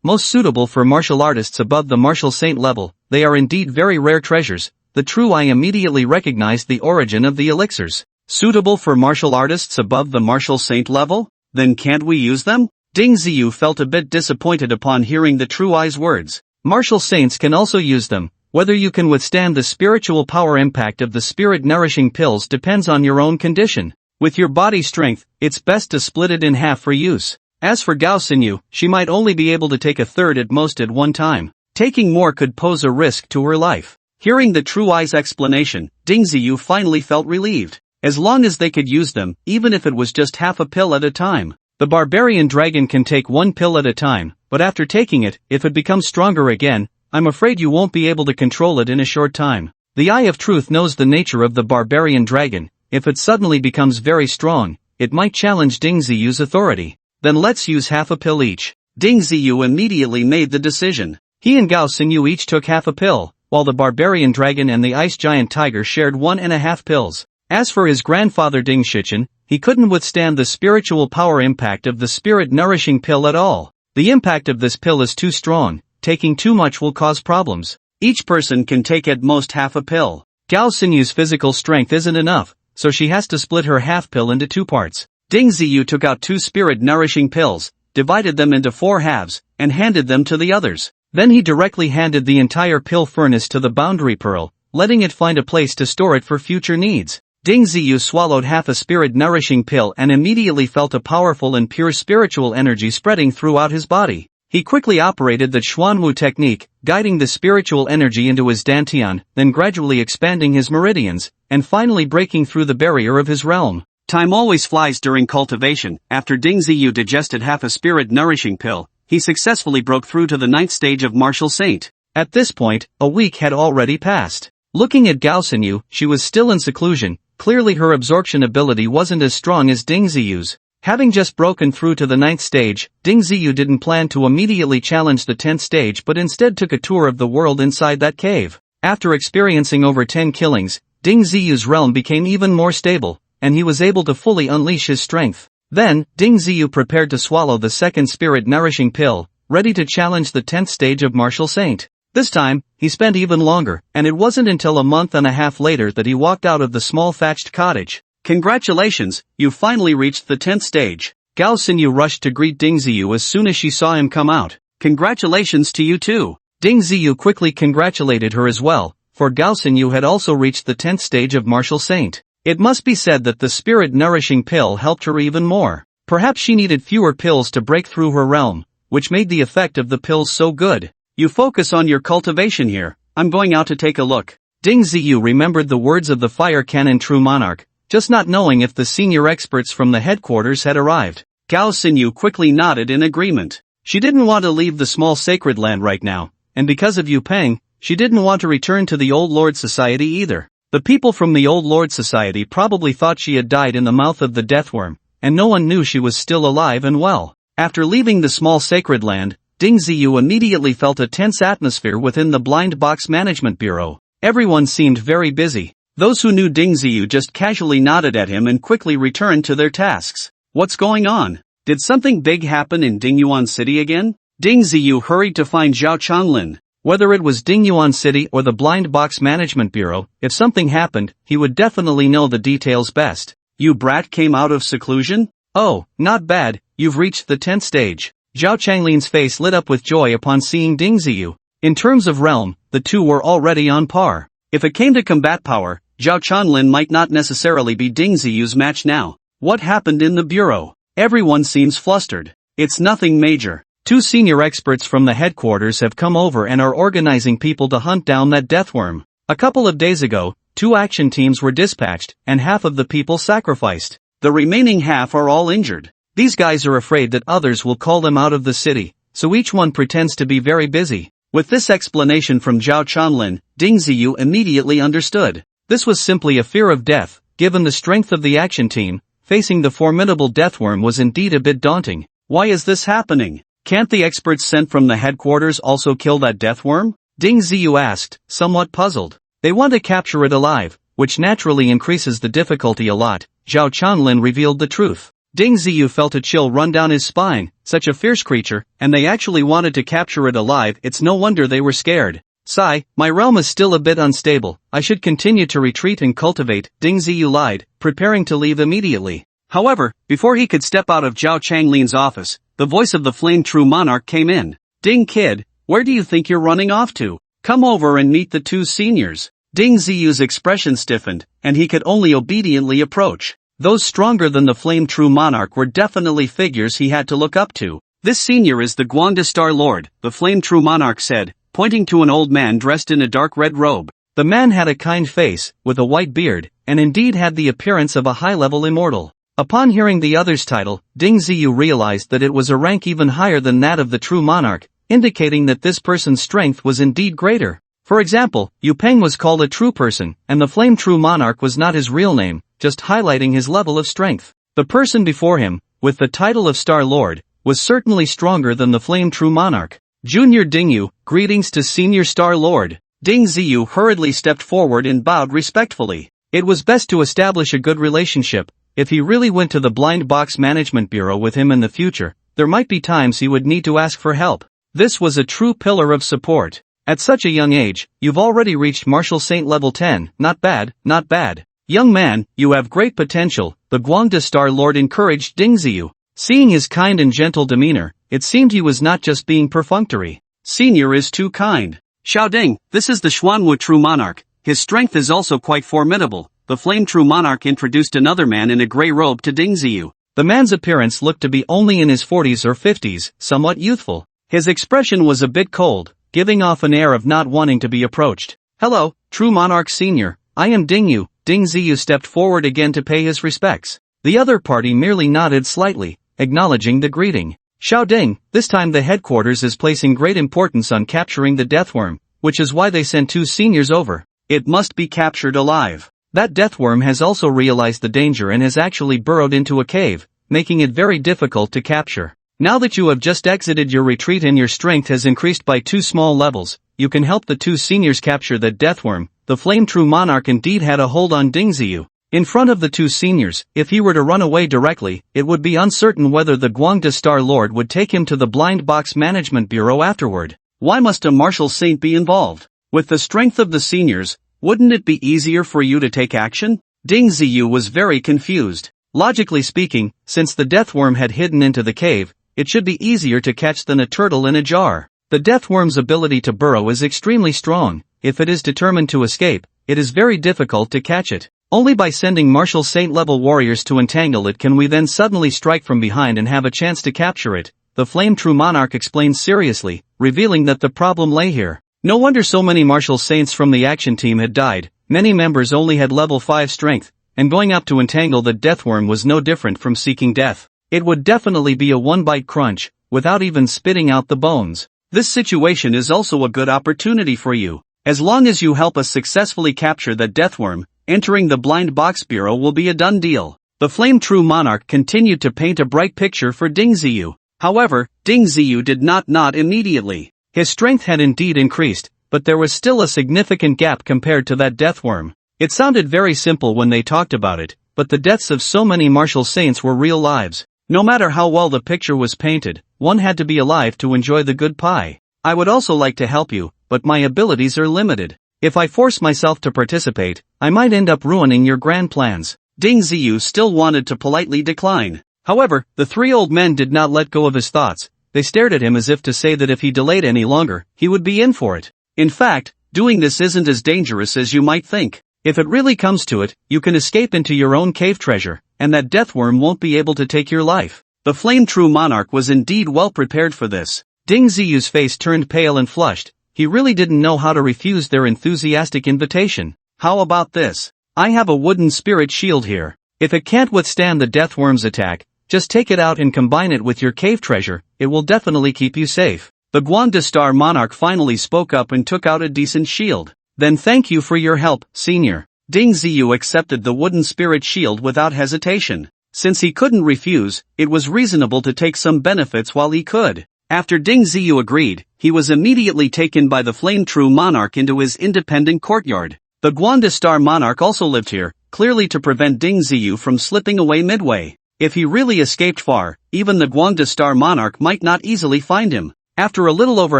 most suitable for martial artists above the martial saint level. They are indeed very rare treasures. The True Eye immediately recognized the origin of the elixirs. Suitable for martial artists above the martial saint level? Then can't we use them? Ding Ziyu felt a bit disappointed upon hearing the True Eye's words. Martial saints can also use them. Whether you can withstand the spiritual power impact of the spirit-nourishing pills depends on your own condition. With your body strength, it's best to split it in half for use. As for Gao Xinyu, she might only be able to take a third at most at one time. Taking more could pose a risk to her life. Hearing the True Eye's explanation, Ding Ziyu finally felt relieved. As long as they could use them, even if it was just half a pill at a time. The barbarian dragon can take 1 pill at a time, but after taking it, if it becomes stronger again, I'm afraid you won't be able to control it in a short time. The Eye of Truth knows the nature of the barbarian dragon. If it suddenly becomes very strong, it might challenge Ding Ziyu's authority. Then let's use half a pill each. Ding Ziyu immediately made the decision. He and Gao Xinyu each took half a pill, while the barbarian dragon and the ice giant tiger shared 1.5 pills. As for his grandfather Ding Shichen, he couldn't withstand the spiritual power impact of the spirit-nourishing pill at all. The impact of this pill is too strong. Taking too much will cause problems. Each person can take at most half a pill. Gao Xinyu's physical strength isn't enough, so she has to split her half pill into 2 parts. Ding Ziyu took out 2 spirit-nourishing pills, divided them into 4 halves, and handed them to the others. Then he directly handed the entire pill furnace to the boundary pearl, letting it find a place to store it for future needs. Ding Ziyu swallowed half a spirit-nourishing pill and immediately felt a powerful and pure spiritual energy spreading throughout his body. He quickly operated the Xuanwu technique, guiding the spiritual energy into his dantian, then gradually expanding his meridians, and finally breaking through the barrier of his realm. Time always flies during cultivation. After Ding Ziyu digested half a spirit-nourishing pill, he successfully broke through to the 9th stage of Martial Saint. At this point, a week had already passed. Looking at Gao Xinyu, she was still in seclusion. Clearly her absorption ability wasn't as strong as Ding Ziyu's. Having just broken through to the 9th stage, Ding Ziyu didn't plan to immediately challenge the 10th stage but instead took a tour of the world inside that cave. After experiencing over 10 killings, Ding Ziyu's realm became even more stable, and he was able to fully unleash his strength. Then, Ding Ziyu prepared to swallow the second spirit-nourishing pill, ready to challenge the 10th stage of Martial Saint. This time, he spent even longer, and it wasn't until a month and a half later that he walked out of the small thatched cottage. Congratulations, you finally reached the 10th stage. Gao Xinyu rushed to greet Ding Ziyu as soon as she saw him come out. Congratulations to you too. Ding Ziyu quickly congratulated her as well, for Gao Xinyu had also reached the 10th stage of Martial Saint. It must be said that the spirit-nourishing pill helped her even more. Perhaps she needed fewer pills to break through her realm, which made the effect of the pills so good. You focus on your cultivation here, I'm going out to take a look. Ding Ziyu remembered the words of the fire cannon True Monarch, just not knowing if the senior experts from the headquarters had arrived. Gao Xinyu quickly nodded in agreement. She didn't want to leave the small sacred land right now, and because of Yu Peng, she didn't want to return to the Old Lord Society either. The people from the Old Lord Society probably thought she had died in the mouth of the deathworm, and no one knew she was still alive and well. After leaving the small sacred land, Ding Ziyu immediately felt a tense atmosphere within the Blind Box Management Bureau. Everyone seemed very busy. Those who knew Ding Ziyu just casually nodded at him and quickly returned to their tasks. What's going on? Did something big happen in Dingyuan City again? Ding Ziyu hurried to find Zhao Changlin. Whether it was Dingyuan City or the Blind Box Management Bureau, if something happened, he would definitely know the details best. You brat came out of seclusion? Oh, not bad, you've reached the 10th stage. Zhao Changlin's face lit up with joy upon seeing Ding Ziyu. In terms of realm, the two were already on par. If it came to combat power, Zhao Changlin might not necessarily be Ding Ziyu's match now. What happened in the bureau? Everyone seems flustered. It's nothing major. 2 senior experts from the headquarters have come over and are organizing people to hunt down that deathworm. A couple of days ago, 2 action teams were dispatched, and half of the people sacrificed. The remaining half are all injured. These guys are afraid that others will call them out of the city, so each one pretends to be very busy. With this explanation from Zhao Chanlin, Ding Ziyu immediately understood. This was simply a fear of death. Given the strength of the action team, facing the formidable deathworm was indeed a bit daunting. Why is this happening? Can't the experts sent from the headquarters also kill that deathworm? Ding Ziyu asked, somewhat puzzled. They want to capture it alive, which naturally increases the difficulty a lot. Zhao Chanlin revealed the truth. Ding Ziyu felt a chill run down his spine, such a fierce creature, and they actually wanted to capture it alive. It's no wonder they were scared. Sigh, my realm is still a bit unstable, I should continue to retreat and cultivate, Ding Ziyu lied, preparing to leave immediately. However, before he could step out of Zhao Changlin's office, the voice of the Flame True Monarch came in. Ding kid, where do you think you're running off to? Come over and meet the 2 seniors. Ding Ziyu's expression stiffened, and he could only obediently approach. Those stronger than the Flame True Monarch were definitely figures he had to look up to. This senior is the Guan Star Lord, the Flame True Monarch said, pointing to an old man dressed in a dark red robe. The man had a kind face, with a white beard, and indeed had the appearance of a high-level immortal. Upon hearing the other's title, Ding Ziyu realized that it was a rank even higher than that of the True Monarch, indicating that this person's strength was indeed greater. For example, Yu Peng was called a true person, and the Flame True Monarch was not his real name, just highlighting his level of strength. The person before him, with the title of Star Lord, was certainly stronger than the Flame True Monarch. Junior Dingyu, greetings to Senior Star Lord. Ding Ziyu hurriedly stepped forward and bowed respectfully. It was best to establish a good relationship. If he really went to the Blind Box Management Bureau with him in the future, there might be times he would need to ask for help. This was a true pillar of support. At such a young age, you've already reached Martial Saint level 10, not bad, not bad. Young man, you have great potential, the Guangda Star Lord encouraged Ding Ziyu. Seeing his kind and gentle demeanor, it seemed he was not just being perfunctory. Senior is too kind. Xiao Ding, this is the Xuanwu True Monarch. His strength is also quite formidable. The Flame True Monarch introduced another man in a grey robe to Ding Ziyu. The man's appearance looked to be only in his 40s or 50s, somewhat youthful. His expression was a bit cold, giving off an air of not wanting to be approached. Hello, True Monarch Senior, I am Dingyu. Ding Ziyu stepped forward again to pay his respects. The other party merely nodded slightly, acknowledging the greeting. Xiao Ding, this time the headquarters is placing great importance on capturing the deathworm, which is why they sent 2 seniors over. It must be captured alive. That deathworm has also realized the danger and has actually burrowed into a cave, making it very difficult to capture. Now that you have just exited your retreat and your strength has increased by 2 small levels, you can help the 2 seniors capture that deathworm. The Flame True Monarch indeed had a hold on Ding Ziyu. In front of the 2 seniors, if he were to run away directly, it would be uncertain whether the Guan Star Lord would take him to the Blind Box Management Bureau afterward. Why must a martial saint be involved? With the strength of the seniors, wouldn't it be easier for you to take action? Ding Ziyu was very confused. Logically speaking, since the deathworm had hidden into the cave, it should be easier to catch than a turtle in a jar. The deathworm's ability to burrow is extremely strong. If it is determined to escape, it is very difficult to catch it. Only by sending martial saint-level warriors to entangle it can we then suddenly strike from behind and have a chance to capture it, the Flame True Monarch explained seriously, revealing that the problem lay here. No wonder so many martial saints from the action team had died. Many members only had level 5 strength, and going up to entangle the deathworm was no different from seeking death. It would definitely be a one-bite crunch, without even spitting out the bones. This situation is also a good opportunity for you. As long as you help us successfully capture the deathworm, entering the Blind Box Bureau will be a done deal. The Flame True Monarch continued to paint a bright picture for Ding Ziyu. However, Ding Ziyu did not nod immediately. His strength had indeed increased, but there was still a significant gap compared to that deathworm. It sounded very simple when they talked about it, but the deaths of so many martial saints were real lives. No matter how well the picture was painted, one had to be alive to enjoy the good pie. I would also like to help you, but my abilities are limited. If I force myself to participate, I might end up ruining your grand plans. Ding Ziyu still wanted to politely decline. However, the 3 old men did not let go of his thoughts. They stared at him as if to say that if he delayed any longer, he would be in for it. In fact, doing this isn't as dangerous as you might think. If it really comes to it, you can escape into your own cave treasure, and that deathworm won't be able to take your life. The Flame True Monarch was indeed well prepared for this. Ding Ziyu's face turned pale and flushed. He really didn't know how to refuse their enthusiastic invitation. How about this? I have a wooden spirit shield here. If it can't withstand the deathworm's attack, just take it out and combine it with your cave treasure. It will definitely keep you safe. The Guan Star Monarch finally spoke up and took out a decent shield. Then thank you for your help, senior. Ding Ziyu accepted the wooden spirit shield without hesitation. Since he couldn't refuse, it was reasonable to take some benefits while he could. After Ding Ziyu agreed, he was immediately taken by the Flame True Monarch into his independent courtyard. The Guan Star Monarch also lived here, clearly to prevent Ding Ziyu from slipping away midway. If he really escaped far, even the Guan Star Monarch might not easily find him. After a little over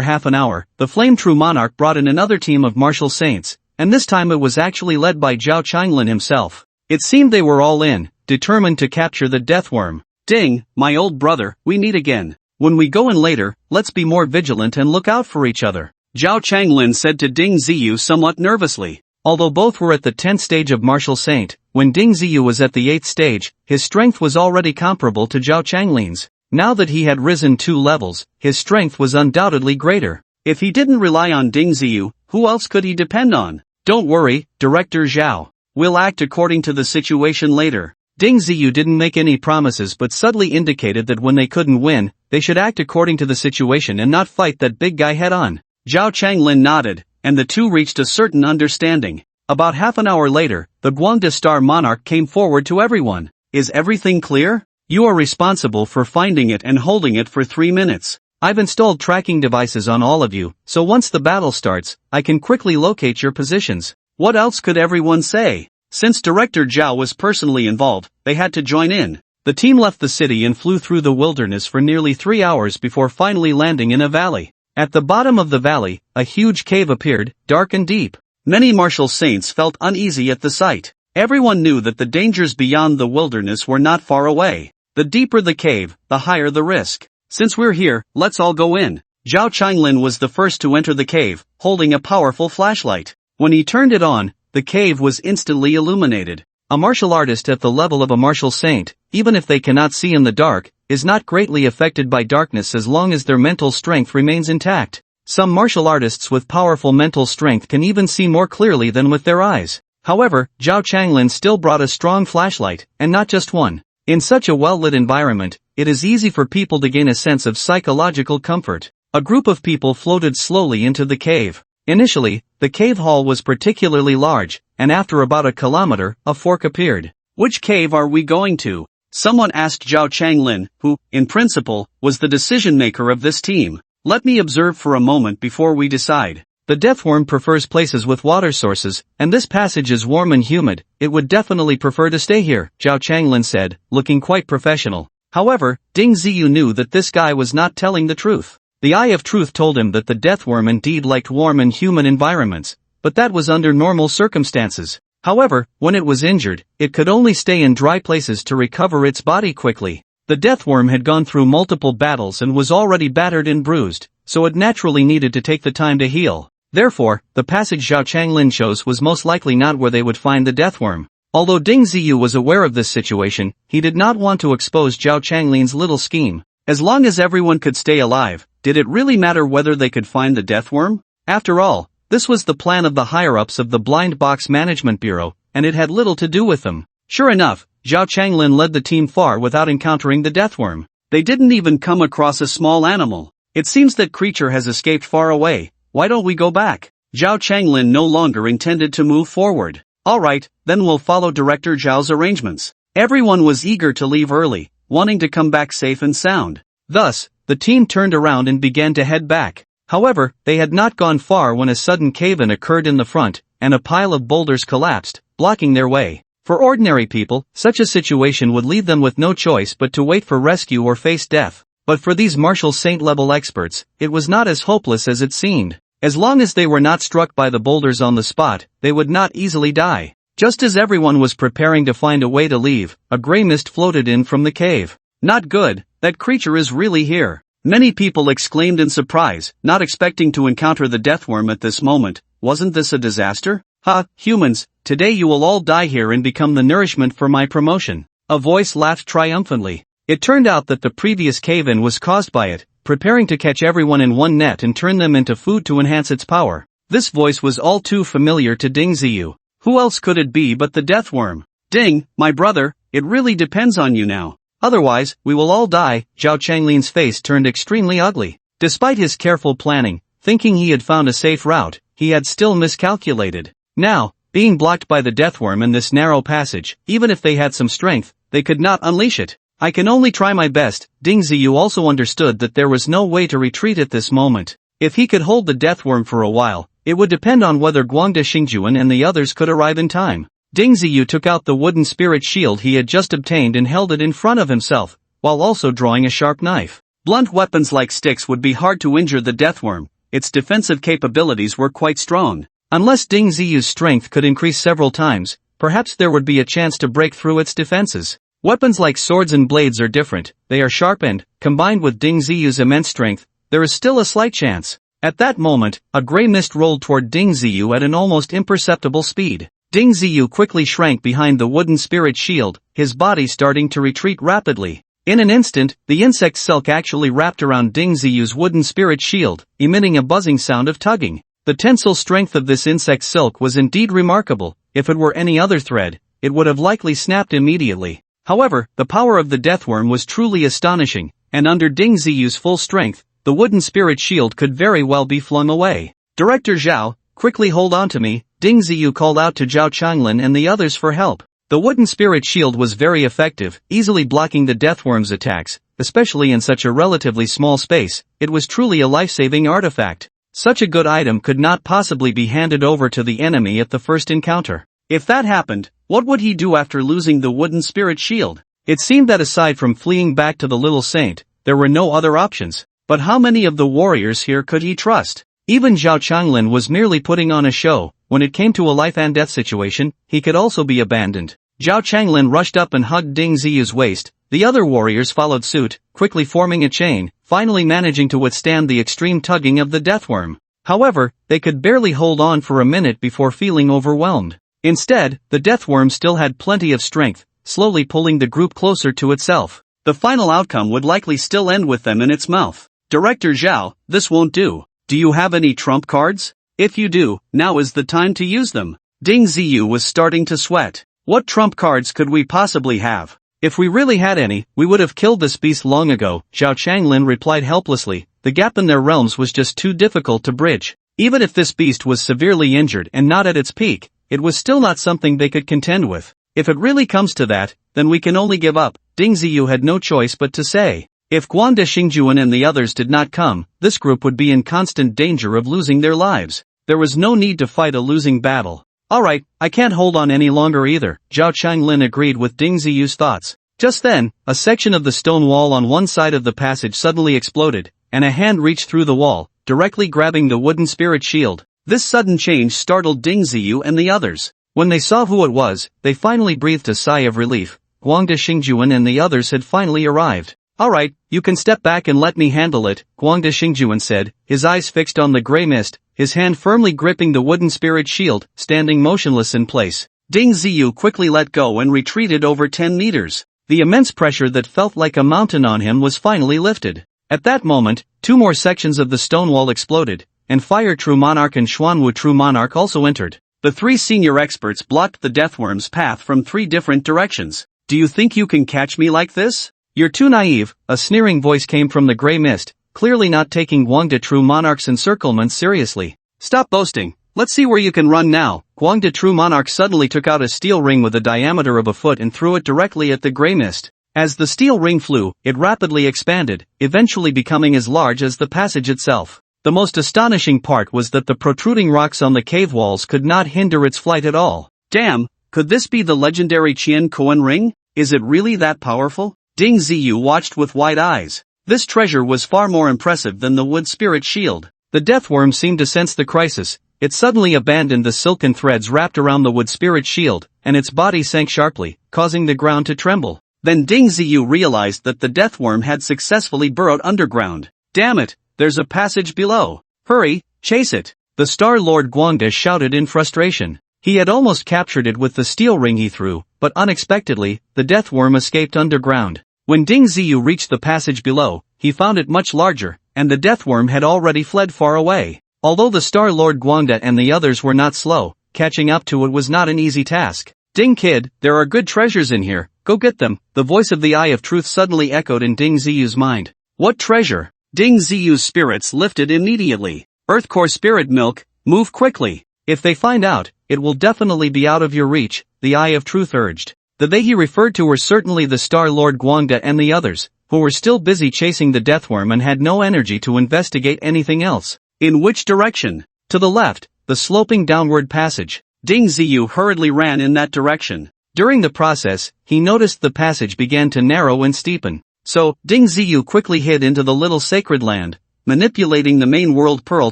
half an hour, the Flame True Monarch brought in another team of martial saints, and this time it was actually led by Zhao Changlin himself. It seemed they were all in, determined to capture the deathworm. Ding, my old brother, we meet again. When we go in later, let's be more vigilant and look out for each other, Zhao Changlin said to Ding Ziyu somewhat nervously. Although both were at the 10th stage of martial saint, when Ding Ziyu was at the 8th stage, his strength was already comparable to Zhao Changlin's. Now that he had risen 2 levels, his strength was undoubtedly greater. If he didn't rely on Ding Ziyu, who else could he depend on? Don't worry, Director Zhao. We'll act according to the situation later. Ding Ziyu didn't make any promises but subtly indicated that when they couldn't win, they should act according to the situation and not fight that big guy head on. Zhao Changlin nodded, and the two reached a certain understanding. About half an hour later, the Guan Star Monarch came forward to everyone. Is everything clear? You are responsible for finding it and holding it for 3 minutes. I've installed tracking devices on all of you, so once the battle starts, I can quickly locate your positions. What else could everyone say? Since Director Zhao was personally involved, they had to join in. The team left the city and flew through the wilderness for nearly 3 hours before finally landing in a valley. At the bottom of the valley, a huge cave appeared, dark and deep. Many martial saints felt uneasy at the sight. Everyone knew that the dangers beyond the wilderness were not far away. The deeper the cave, the higher the risk. Since we're here, let's all go in. Zhao Changlin was the first to enter the cave, holding a powerful flashlight. When he turned it on, the cave was instantly illuminated. A martial artist at the level of a martial saint, even if they cannot see in the dark, is not greatly affected by darkness as long as their mental strength remains intact. Some martial artists with powerful mental strength can even see more clearly than with their eyes. However, Zhao Changlin still brought a strong flashlight, and not just one. In such a well-lit environment, it is easy for people to gain a sense of psychological comfort. A group of people floated slowly into the cave. Initially, the cave hall was particularly large, and after about a kilometer, a fork appeared. Which cave are we going to? Someone asked Zhao Changlin, who, in principle, was the decision-maker of this team. Let me observe for a moment before we decide. The deathworm prefers places with water sources, and this passage is warm and humid. It would definitely prefer to stay here, Zhao Changlin said, looking quite professional. However, Ding Ziyu knew that this guy was not telling the truth. The eye of truth told him that the deathworm indeed liked warm and humid environments, but that was under normal circumstances. However, when it was injured, it could only stay in dry places to recover its body quickly. The deathworm had gone through multiple battles and was already battered and bruised, so it naturally needed to take the time to heal. Therefore, the passage Zhao Changlin chose was most likely not where they would find the deathworm. Although Ding Ziyu was aware of this situation, he did not want to expose Zhao Changlin's little scheme. As long as everyone could stay alive, did it really matter whether they could find the deathworm? After all, this was the plan of the higher-ups of the Blind Box Management Bureau, and it had little to do with them. Sure enough, Zhao Changlin led the team far without encountering the deathworm. They didn't even come across a small animal. It seems that creature has escaped far away. Why don't we go back? Zhao Changlin no longer intended to move forward. Alright, then we'll follow Director Zhao's arrangements. Everyone was eager to leave early, wanting to come back safe and sound. Thus, the team turned around and began to head back. However, they had not gone far when a sudden cave-in occurred in the front, and a pile of boulders collapsed, blocking their way. For ordinary people, such a situation would leave them with no choice but to wait for rescue or face death. But for these Marshall Saint-level experts, it was not as hopeless as it seemed. As long as they were not struck by the boulders on the spot, they would not easily die. Just as everyone was preparing to find a way to leave, a gray mist floated in from the cave. Not good, that creature is really here. Many people exclaimed in surprise, not expecting to encounter the deathworm at this moment. Wasn't this a disaster? Ha, humans, today you will all die here and become the nourishment for my promotion. A voice laughed triumphantly. It turned out that the previous cave-in was caused by it, preparing to catch everyone in one net and turn them into food to enhance its power. This voice was all too familiar to Ding Ziyu. Who else could it be but the deathworm? Ding, my brother, it really depends on you now. Otherwise, we will all die. Zhao Changlin's face turned extremely ugly. Despite his careful planning, thinking he had found a safe route, he had still miscalculated. Now, being blocked by the deathworm in this narrow passage, even if they had some strength, they could not unleash it. I can only try my best. Ding Ziyu also understood that there was no way to retreat at this moment. If he could hold the deathworm for a while, it would depend on whether Guangde Xingjuan and the others could arrive in time. Ding Ziyu took out the wooden spirit shield he had just obtained and held it in front of himself, while also drawing a sharp knife. Blunt weapons like sticks would be hard to injure the deathworm. Its defensive capabilities were quite strong. Unless Ding Ziyu's strength could increase several times, perhaps there would be a chance to break through its defenses. Weapons like swords and blades are different. They are sharp and, combined with Ding Ziyu's immense strength, there is still a slight chance. At that moment, a gray mist rolled toward Ding Ziyu at an almost imperceptible speed. Ding Ziyu quickly shrank behind the wooden spirit shield, his body starting to retreat rapidly. In an instant, the insect silk actually wrapped around Ding Ziyu's wooden spirit shield, emitting a buzzing sound of tugging. The tensile strength of this insect silk was indeed remarkable. If it were any other thread, it would have likely snapped immediately. However, the power of the deathworm was truly astonishing, and under Ding Ziyu's full strength, the wooden spirit shield could very well be flung away. Director Zhao, quickly hold on to me, Ding Ziyu called out to Zhao Changlin and the others for help. The wooden spirit shield was very effective, easily blocking the deathworm's attacks, especially in such a relatively small space. It was truly a life-saving artifact. Such a good item could not possibly be handed over to the enemy at the first encounter. If that happened, what would he do after losing the wooden spirit shield? It seemed that aside from fleeing back to the little saint, there were no other options. But how many of the warriors here could he trust? Even Zhao Changlin was merely putting on a show. When it came to a life and death situation, he could also be abandoned. Zhao Changlin rushed up and hugged Ding Ziyu's waist. The other warriors followed suit, quickly forming a chain, finally managing to withstand the extreme tugging of the deathworm. However, they could barely hold on for a minute before feeling overwhelmed. Instead, the deathworm still had plenty of strength, slowly pulling the group closer to itself. The final outcome would likely still end with them in its mouth. Director Zhao, this won't do. Do you have any trump cards? If you do, now is the time to use them. Ding Ziyu was starting to sweat. What trump cards could we possibly have? If we really had any, we would have killed this beast long ago, Zhao Changlin replied helplessly. The gap in their realms was just too difficult to bridge. Even if this beast was severely injured and not at its peak, it was still not something they could contend with. If it really comes to that, then we can only give up. Ding Ziyu had no choice but to say. If Guan Duran and the others did not come, this group would be in constant danger of losing their lives. There was no need to fight a losing battle. Alright, I can't hold on any longer either, Zhao Changlin agreed with Ding Ziyu's thoughts. Just then, a section of the stone wall on one side of the passage suddenly exploded, and a hand reached through the wall, directly grabbing the wooden spirit shield. This sudden change startled Ding Ziyu and the others. When they saw who it was, they finally breathed a sigh of relief. Guan Duran and the others had finally arrived. Alright, you can step back and let me handle it, Guan Duran said, his eyes fixed on the grey mist, his hand firmly gripping the wooden spirit shield, standing motionless in place. Ding Ziyu quickly let go and retreated over 10 meters. The immense pressure that felt like a mountain on him was finally lifted. At that moment, 2 more sections of the stone wall exploded, and Fire True Monarch and Xuanwu True Monarch also entered. The 3 senior experts blocked the Deathworm's path from 3 different directions. Do you think you can catch me like this? You're too naive, a sneering voice came from the grey mist, clearly not taking Guan De True Monarch's encirclement seriously. Stop boasting, let's see where you can run now. Guan De True Monarch suddenly took out a steel ring with a diameter of a foot and threw it directly at the grey mist. As the steel ring flew, it rapidly expanded, eventually becoming as large as the passage itself. The most astonishing part was that the protruding rocks on the cave walls could not hinder its flight at all. Damn, could this be the legendary Qian Koan ring? Is it really that powerful? Ding Ziyu watched with wide eyes. This treasure was far more impressive than the wood spirit shield. The deathworm seemed to sense the crisis. It suddenly abandoned the silken threads wrapped around the wood spirit shield, and its body sank sharply, causing the ground to tremble. Then Ding Ziyu realized that the deathworm had successfully burrowed underground. Damn it, there's a passage below. Hurry, chase it. The Star Lord Guangda shouted in frustration. He had almost captured it with the steel ring he threw, but unexpectedly, the deathworm escaped underground. When Ding Ziyu reached the passage below, he found it much larger, and the deathworm had already fled far away. Although the Star Lord Guangda and the others were not slow, catching up to it was not an easy task. Ding kid, there are good treasures in here, go get them. The voice of the Eye of Truth suddenly echoed in Ding Ziyu's mind. What treasure? Ding Ziyu's spirits lifted immediately. Earth Core Spirit Milk, move quickly. If they find out, it will definitely be out of your reach, the Eye of Truth urged. The they he referred to were certainly the Star Lord Guangda and the others, who were still busy chasing the deathworm and had no energy to investigate anything else. In which direction? To the left, the sloping downward passage. Ding Ziyu hurriedly ran in that direction. During the process, he noticed the passage began to narrow and steepen. So, Ding Ziyu quickly hid into the little sacred land, manipulating the main world pearl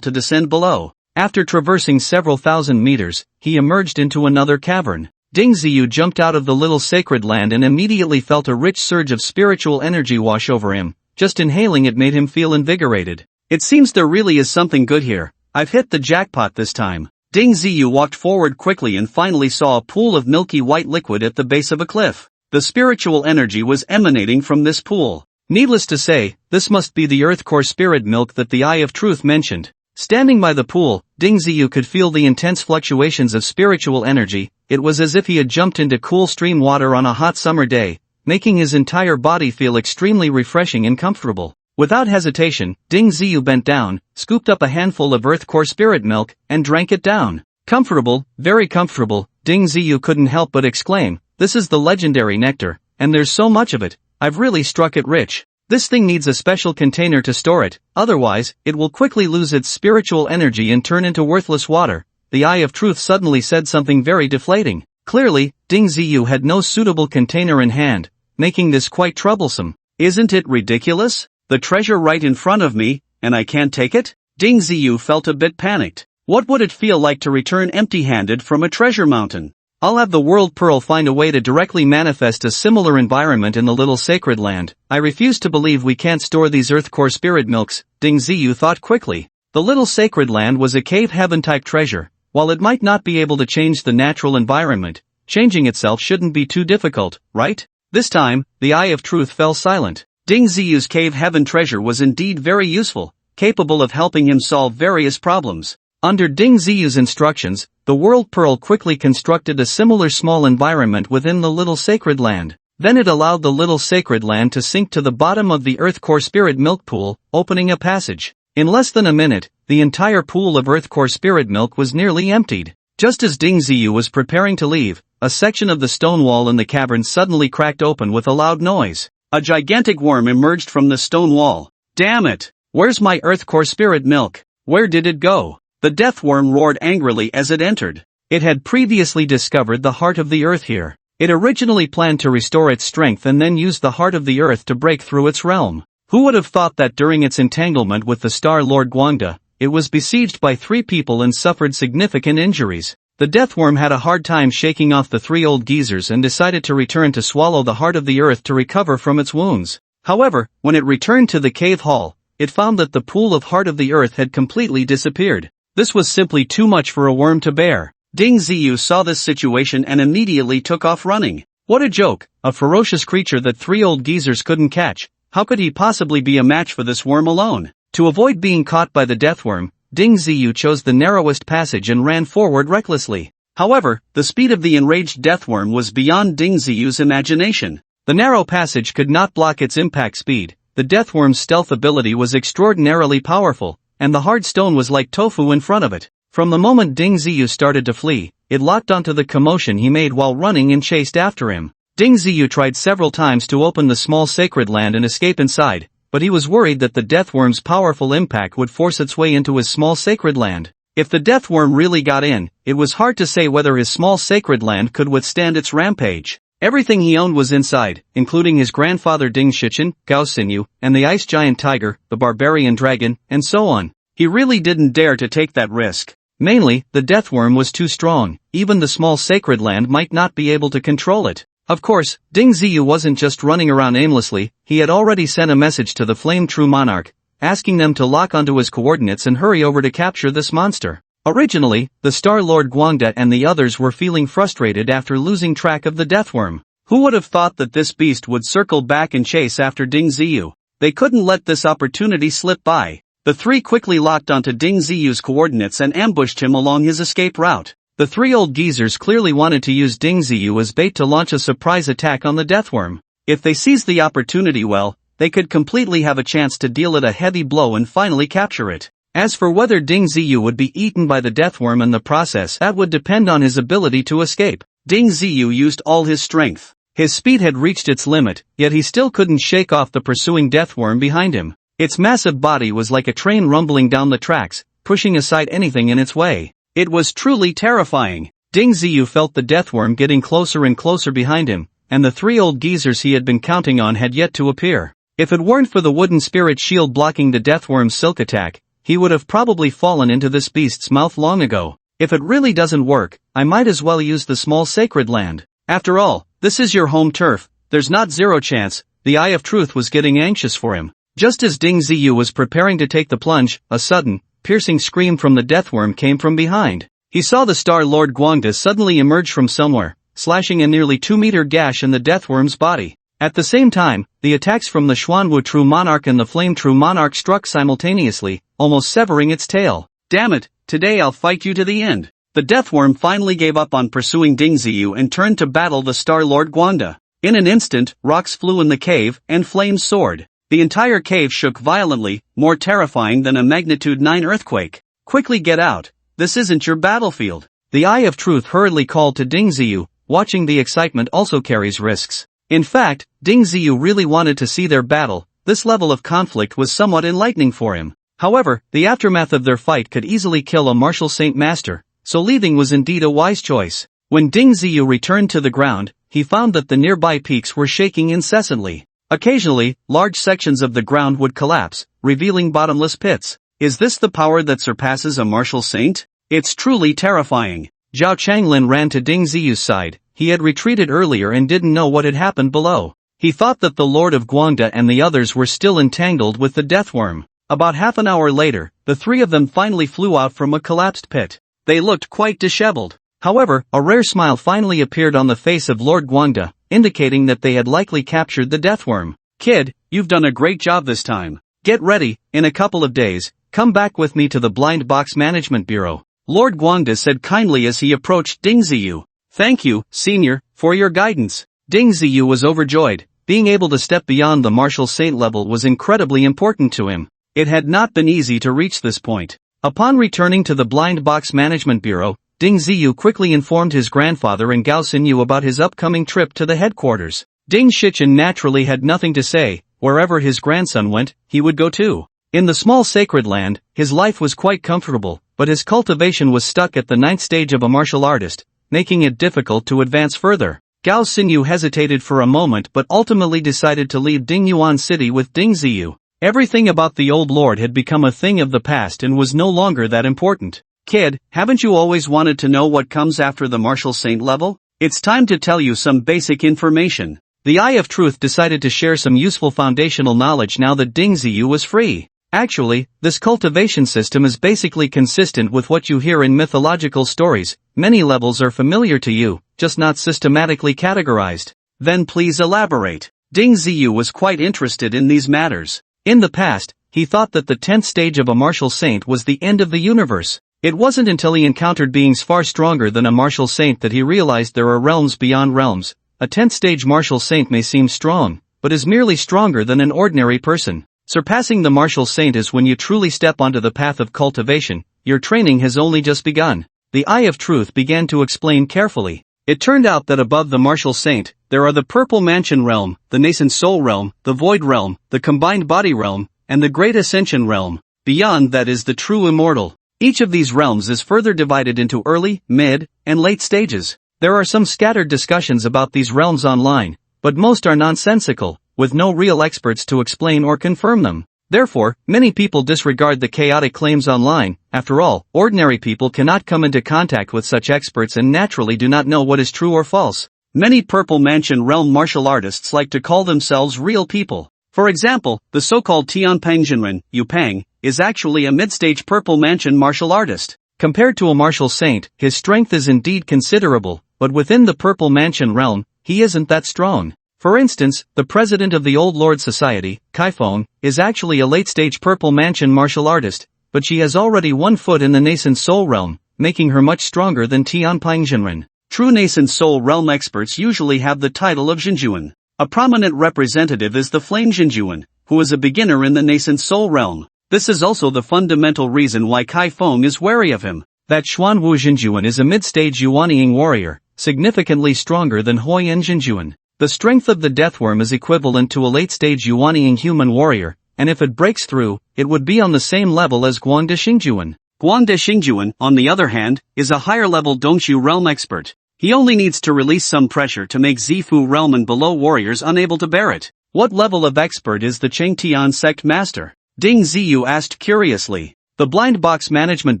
to descend below. After traversing several thousand meters, he emerged into another cavern. Ding Ziyu jumped out of the little sacred land and immediately felt a rich surge of spiritual energy wash over him. Just inhaling it made him feel invigorated. It seems there really is something good here. I've hit the jackpot this time. Ding Ziyu walked forward quickly and finally saw a pool of milky white liquid at the base of a cliff. The spiritual energy was emanating from this pool. Needless to say, this must be the Earth Core Spirit Milk that the Eye of Truth mentioned. Standing by the pool, Ding Ziyu could feel the intense fluctuations of spiritual energy. It was as if he had jumped into cool stream water on a hot summer day, making his entire body feel extremely refreshing and comfortable. Without hesitation, Ding Ziyu bent down, scooped up a handful of Earth Core Spirit Milk, and drank it down. Comfortable, very comfortable, Ding Ziyu couldn't help but exclaim, this is the legendary nectar, and there's so much of it, I've really struck it rich. This thing needs a special container to store it, otherwise, it will quickly lose its spiritual energy and turn into worthless water. The Eye of Truth suddenly said something very deflating. Clearly, Ding Ziyu had no suitable container in hand, making this quite troublesome. Isn't it ridiculous? The treasure right in front of me, and I can't take it? Ding Ziyu felt a bit panicked. What would it feel like to return empty-handed from a treasure mountain? I'll have the World Pearl find a way to directly manifest a similar environment in the little sacred land. I refuse to believe we can't store these Earth Core Spirit Milks, Ding Ziyu thought quickly. The little sacred land was a cave heaven type treasure. While it might not be able to change the natural environment, changing itself shouldn't be too difficult, right? This time, the Eye of Truth fell silent. Ding Ziyu's cave heaven treasure was indeed very useful, capable of helping him solve various problems. Under Ding Ziyu's instructions, the World Pearl quickly constructed a similar small environment within the little sacred land. Then it allowed the little sacred land to sink to the bottom of the Earth Core Spirit Milk pool, opening a passage. In less than a minute, the entire pool of Earth Core Spirit Milk was nearly emptied. Just as Ding Ziyu was preparing to leave, a section of the stone wall in the cavern suddenly cracked open with a loud noise. A gigantic worm emerged from the stone wall. Damn it! Where's my earth core spirit milk? Where did it go? The death worm roared angrily as it entered. It had previously discovered the heart of the earth here. It originally planned to restore its strength and then use the heart of the earth to break through its realm. Who would have thought that during its entanglement with the Star Lord Guangda, it was besieged by 3 people and suffered significant injuries. The deathworm had a hard time shaking off the 3 old geezers and decided to return to swallow the heart of the earth to recover from its wounds. However, when it returned to the cave hall, it found that the pool of heart of the earth had completely disappeared. This was simply too much for a worm to bear. Ding Ziyu saw this situation and immediately took off running. What a joke, a ferocious creature that 3 old geezers couldn't catch. How could he possibly be a match for this worm alone? To avoid being caught by the deathworm, Ding Ziyu chose the narrowest passage and ran forward recklessly. However, the speed of the enraged deathworm was beyond Ding Ziyu's imagination. The narrow passage could not block its impact speed. The deathworm's stealth ability was extraordinarily powerful, and the hard stone was like tofu in front of it. From the moment Ding Ziyu started to flee, it locked onto the commotion he made while running and chased after him. Ding Ziyu tried several times to open the small sacred land and escape inside, but he was worried that the deathworm's powerful impact would force its way into his small sacred land. If the deathworm really got in, it was hard to say whether his small sacred land could withstand its rampage. Everything he owned was inside, including his grandfather Ding Shichen, Gao Xinyu, and the ice giant tiger, the barbarian dragon, and so on. He really didn't dare to take that risk. Mainly, the deathworm was too strong. Even the small sacred land might not be able to control it. Of course, Ding Ziyu wasn't just running around aimlessly, he had already sent a message to the Flame True Monarch, asking them to lock onto his coordinates and hurry over to capture this monster. Originally, the Star Lord Guangda and the others were feeling frustrated after losing track of the deathworm. Who would have thought that this beast would circle back and chase after Ding Ziyu? They couldn't let this opportunity slip by. The 3 quickly locked onto Ding Ziyu's coordinates and ambushed him along his escape route. The 3 old geezers clearly wanted to use Ding Ziyu as bait to launch a surprise attack on the deathworm. If they seized the opportunity well, they could completely have a chance to deal it a heavy blow and finally capture it. As for whether Ding Ziyu would be eaten by the deathworm in the process, that would depend on his ability to escape. Ding Ziyu used all his strength. His speed had reached its limit, yet he still couldn't shake off the pursuing deathworm behind him. Its massive body was like a train rumbling down the tracks, pushing aside anything in its way. It was truly terrifying. Ding Ziyu felt the deathworm getting closer and closer behind him, and the 3 old geezers he had been counting on had yet to appear. If it weren't for the wooden spirit shield blocking the deathworm's silk attack, he would have probably fallen into this beast's mouth long ago. If it really doesn't work, I might as well use the small sacred land. After all, this is your home turf, there's not zero chance. The Eye of Truth was getting anxious for him. Just as Ding Ziyu was preparing to take the plunge, a sudden, piercing scream from the deathworm came from behind. He saw the Star Lord Guangda suddenly emerge from somewhere, slashing a nearly 2-meter gash in the deathworm's body. At the same time, the attacks from the Xuanwu True Monarch and the Flame True Monarch struck simultaneously, almost severing its tail. Damn it, today I'll fight you to the end. The deathworm finally gave up on pursuing Ding Ziyu and turned to battle the Star Lord Guangda. In an instant, rocks flew in the cave, and flames soared. The entire cave shook violently, more terrifying than a magnitude 9 earthquake. Quickly get out, this isn't your battlefield. The Eye of Truth hurriedly called to Ding Ziyu. Watching the excitement also carries risks. In fact, Ding Ziyu really wanted to see their battle. This level of conflict was somewhat enlightening for him. However, the aftermath of their fight could easily kill a martial saint master, so leaving was indeed a wise choice. When Ding Ziyu returned to the ground, he found that the nearby peaks were shaking incessantly. Occasionally, large sections of the ground would collapse, revealing bottomless pits. Is this the power that surpasses a martial saint? It's truly terrifying. Zhao Changlin ran to Ding Ziyu's side. He had retreated earlier and didn't know what had happened below. He thought that the Lord of Guangda and the others were still entangled with the deathworm. About half an hour later, the 3 of them finally flew out from a collapsed pit. They looked quite disheveled. However, a rare smile finally appeared on the face of Lord Guangda, indicating that they had likely captured the deathworm. Kid, you've done a great job this time. Get ready, in a couple of days, come back with me to the Blind Box Management Bureau. Lord Guangda said kindly as he approached Ding Ziyu. Thank you, Senior, for your guidance. Ding Ziyu was overjoyed. Being able to step beyond the martial saint level was incredibly important to him. It had not been easy to reach this point. Upon returning to the Blind Box Management Bureau, Ding Ziyu quickly informed his grandfather and Gao Xinyu about his upcoming trip to the headquarters. Ding Shichen naturally had nothing to say. Wherever his grandson went, he would go too. In the small sacred land, his life was quite comfortable, but his cultivation was stuck at the 9th stage of a martial artist, making it difficult to advance further. Gao Xinyu hesitated for a moment but ultimately decided to leave Dingyuan City with Ding Ziyu. Everything about the old lord had become a thing of the past and was no longer that important. Kid, haven't you always wanted to know what comes after the martial saint level? It's time to tell you some basic information. The Eye of Truth decided to share some useful foundational knowledge now that Ding Ziyu was free. Actually, this cultivation system is basically consistent with what you hear in mythological stories. Many levels are familiar to you, just not systematically categorized. Then please elaborate. Ding Ziyu was quite interested in these matters. In the past, he thought that the 10th stage of a martial saint was the end of the universe. It wasn't until he encountered beings far stronger than a martial saint that he realized there are realms beyond realms. A 10th stage martial saint may seem strong, but is merely stronger than an ordinary person. Surpassing the martial saint is when you truly step onto the path of cultivation. Your training has only just begun. The Eye of Truth began to explain carefully. It turned out that above the martial saint, there are the Purple Mansion realm, the Nascent Soul realm, the Void realm, the Combined Body realm, and the Great Ascension realm. Beyond that is the True Immortal. Each of these realms is further divided into early, mid, and late stages. There are some scattered discussions about these realms online, but most are nonsensical, with no real experts to explain or confirm them. Therefore, many people disregard the chaotic claims online. After all, ordinary people cannot come into contact with such experts and naturally do not know what is true or false. Many Purple Mansion realm martial artists like to call themselves real people. For example, the so-called Tianping Jinren, Yu Pang, is actually a mid-stage Purple Mansion martial artist. Compared to a martial saint, his strength is indeed considerable, but within the Purple Mansion realm, he isn't that strong. For instance, the president of the Old Lord Society, Kaifeng, is actually a late-stage Purple Mansion martial artist, but she has already 1 foot in the Nascent Soul realm, making her much stronger than Tianping Jinren. True Nascent Soul realm experts usually have the title of Jinjuan. A prominent representative is the Flame Jinjuan, who is a beginner in the Nascent Soul realm. This is also the fundamental reason why Kaifeng is wary of him. That Xuanwu Jinjuan is a mid-stage Yuanying warrior, significantly stronger than Huoyan Jinjuan. The strength of the Deathworm is equivalent to a late-stage Yuanying human warrior, and if it breaks through, it would be on the same level as Guan Xingjuan. Guan Xingjuan, on the other hand, is a higher-level Dongshu realm expert. He only needs to release some pressure to make Zifu realm and below warriors unable to bear it. What level of expert is the Chengtian sect master? Ding Ziyu asked curiously. The Blind Box Management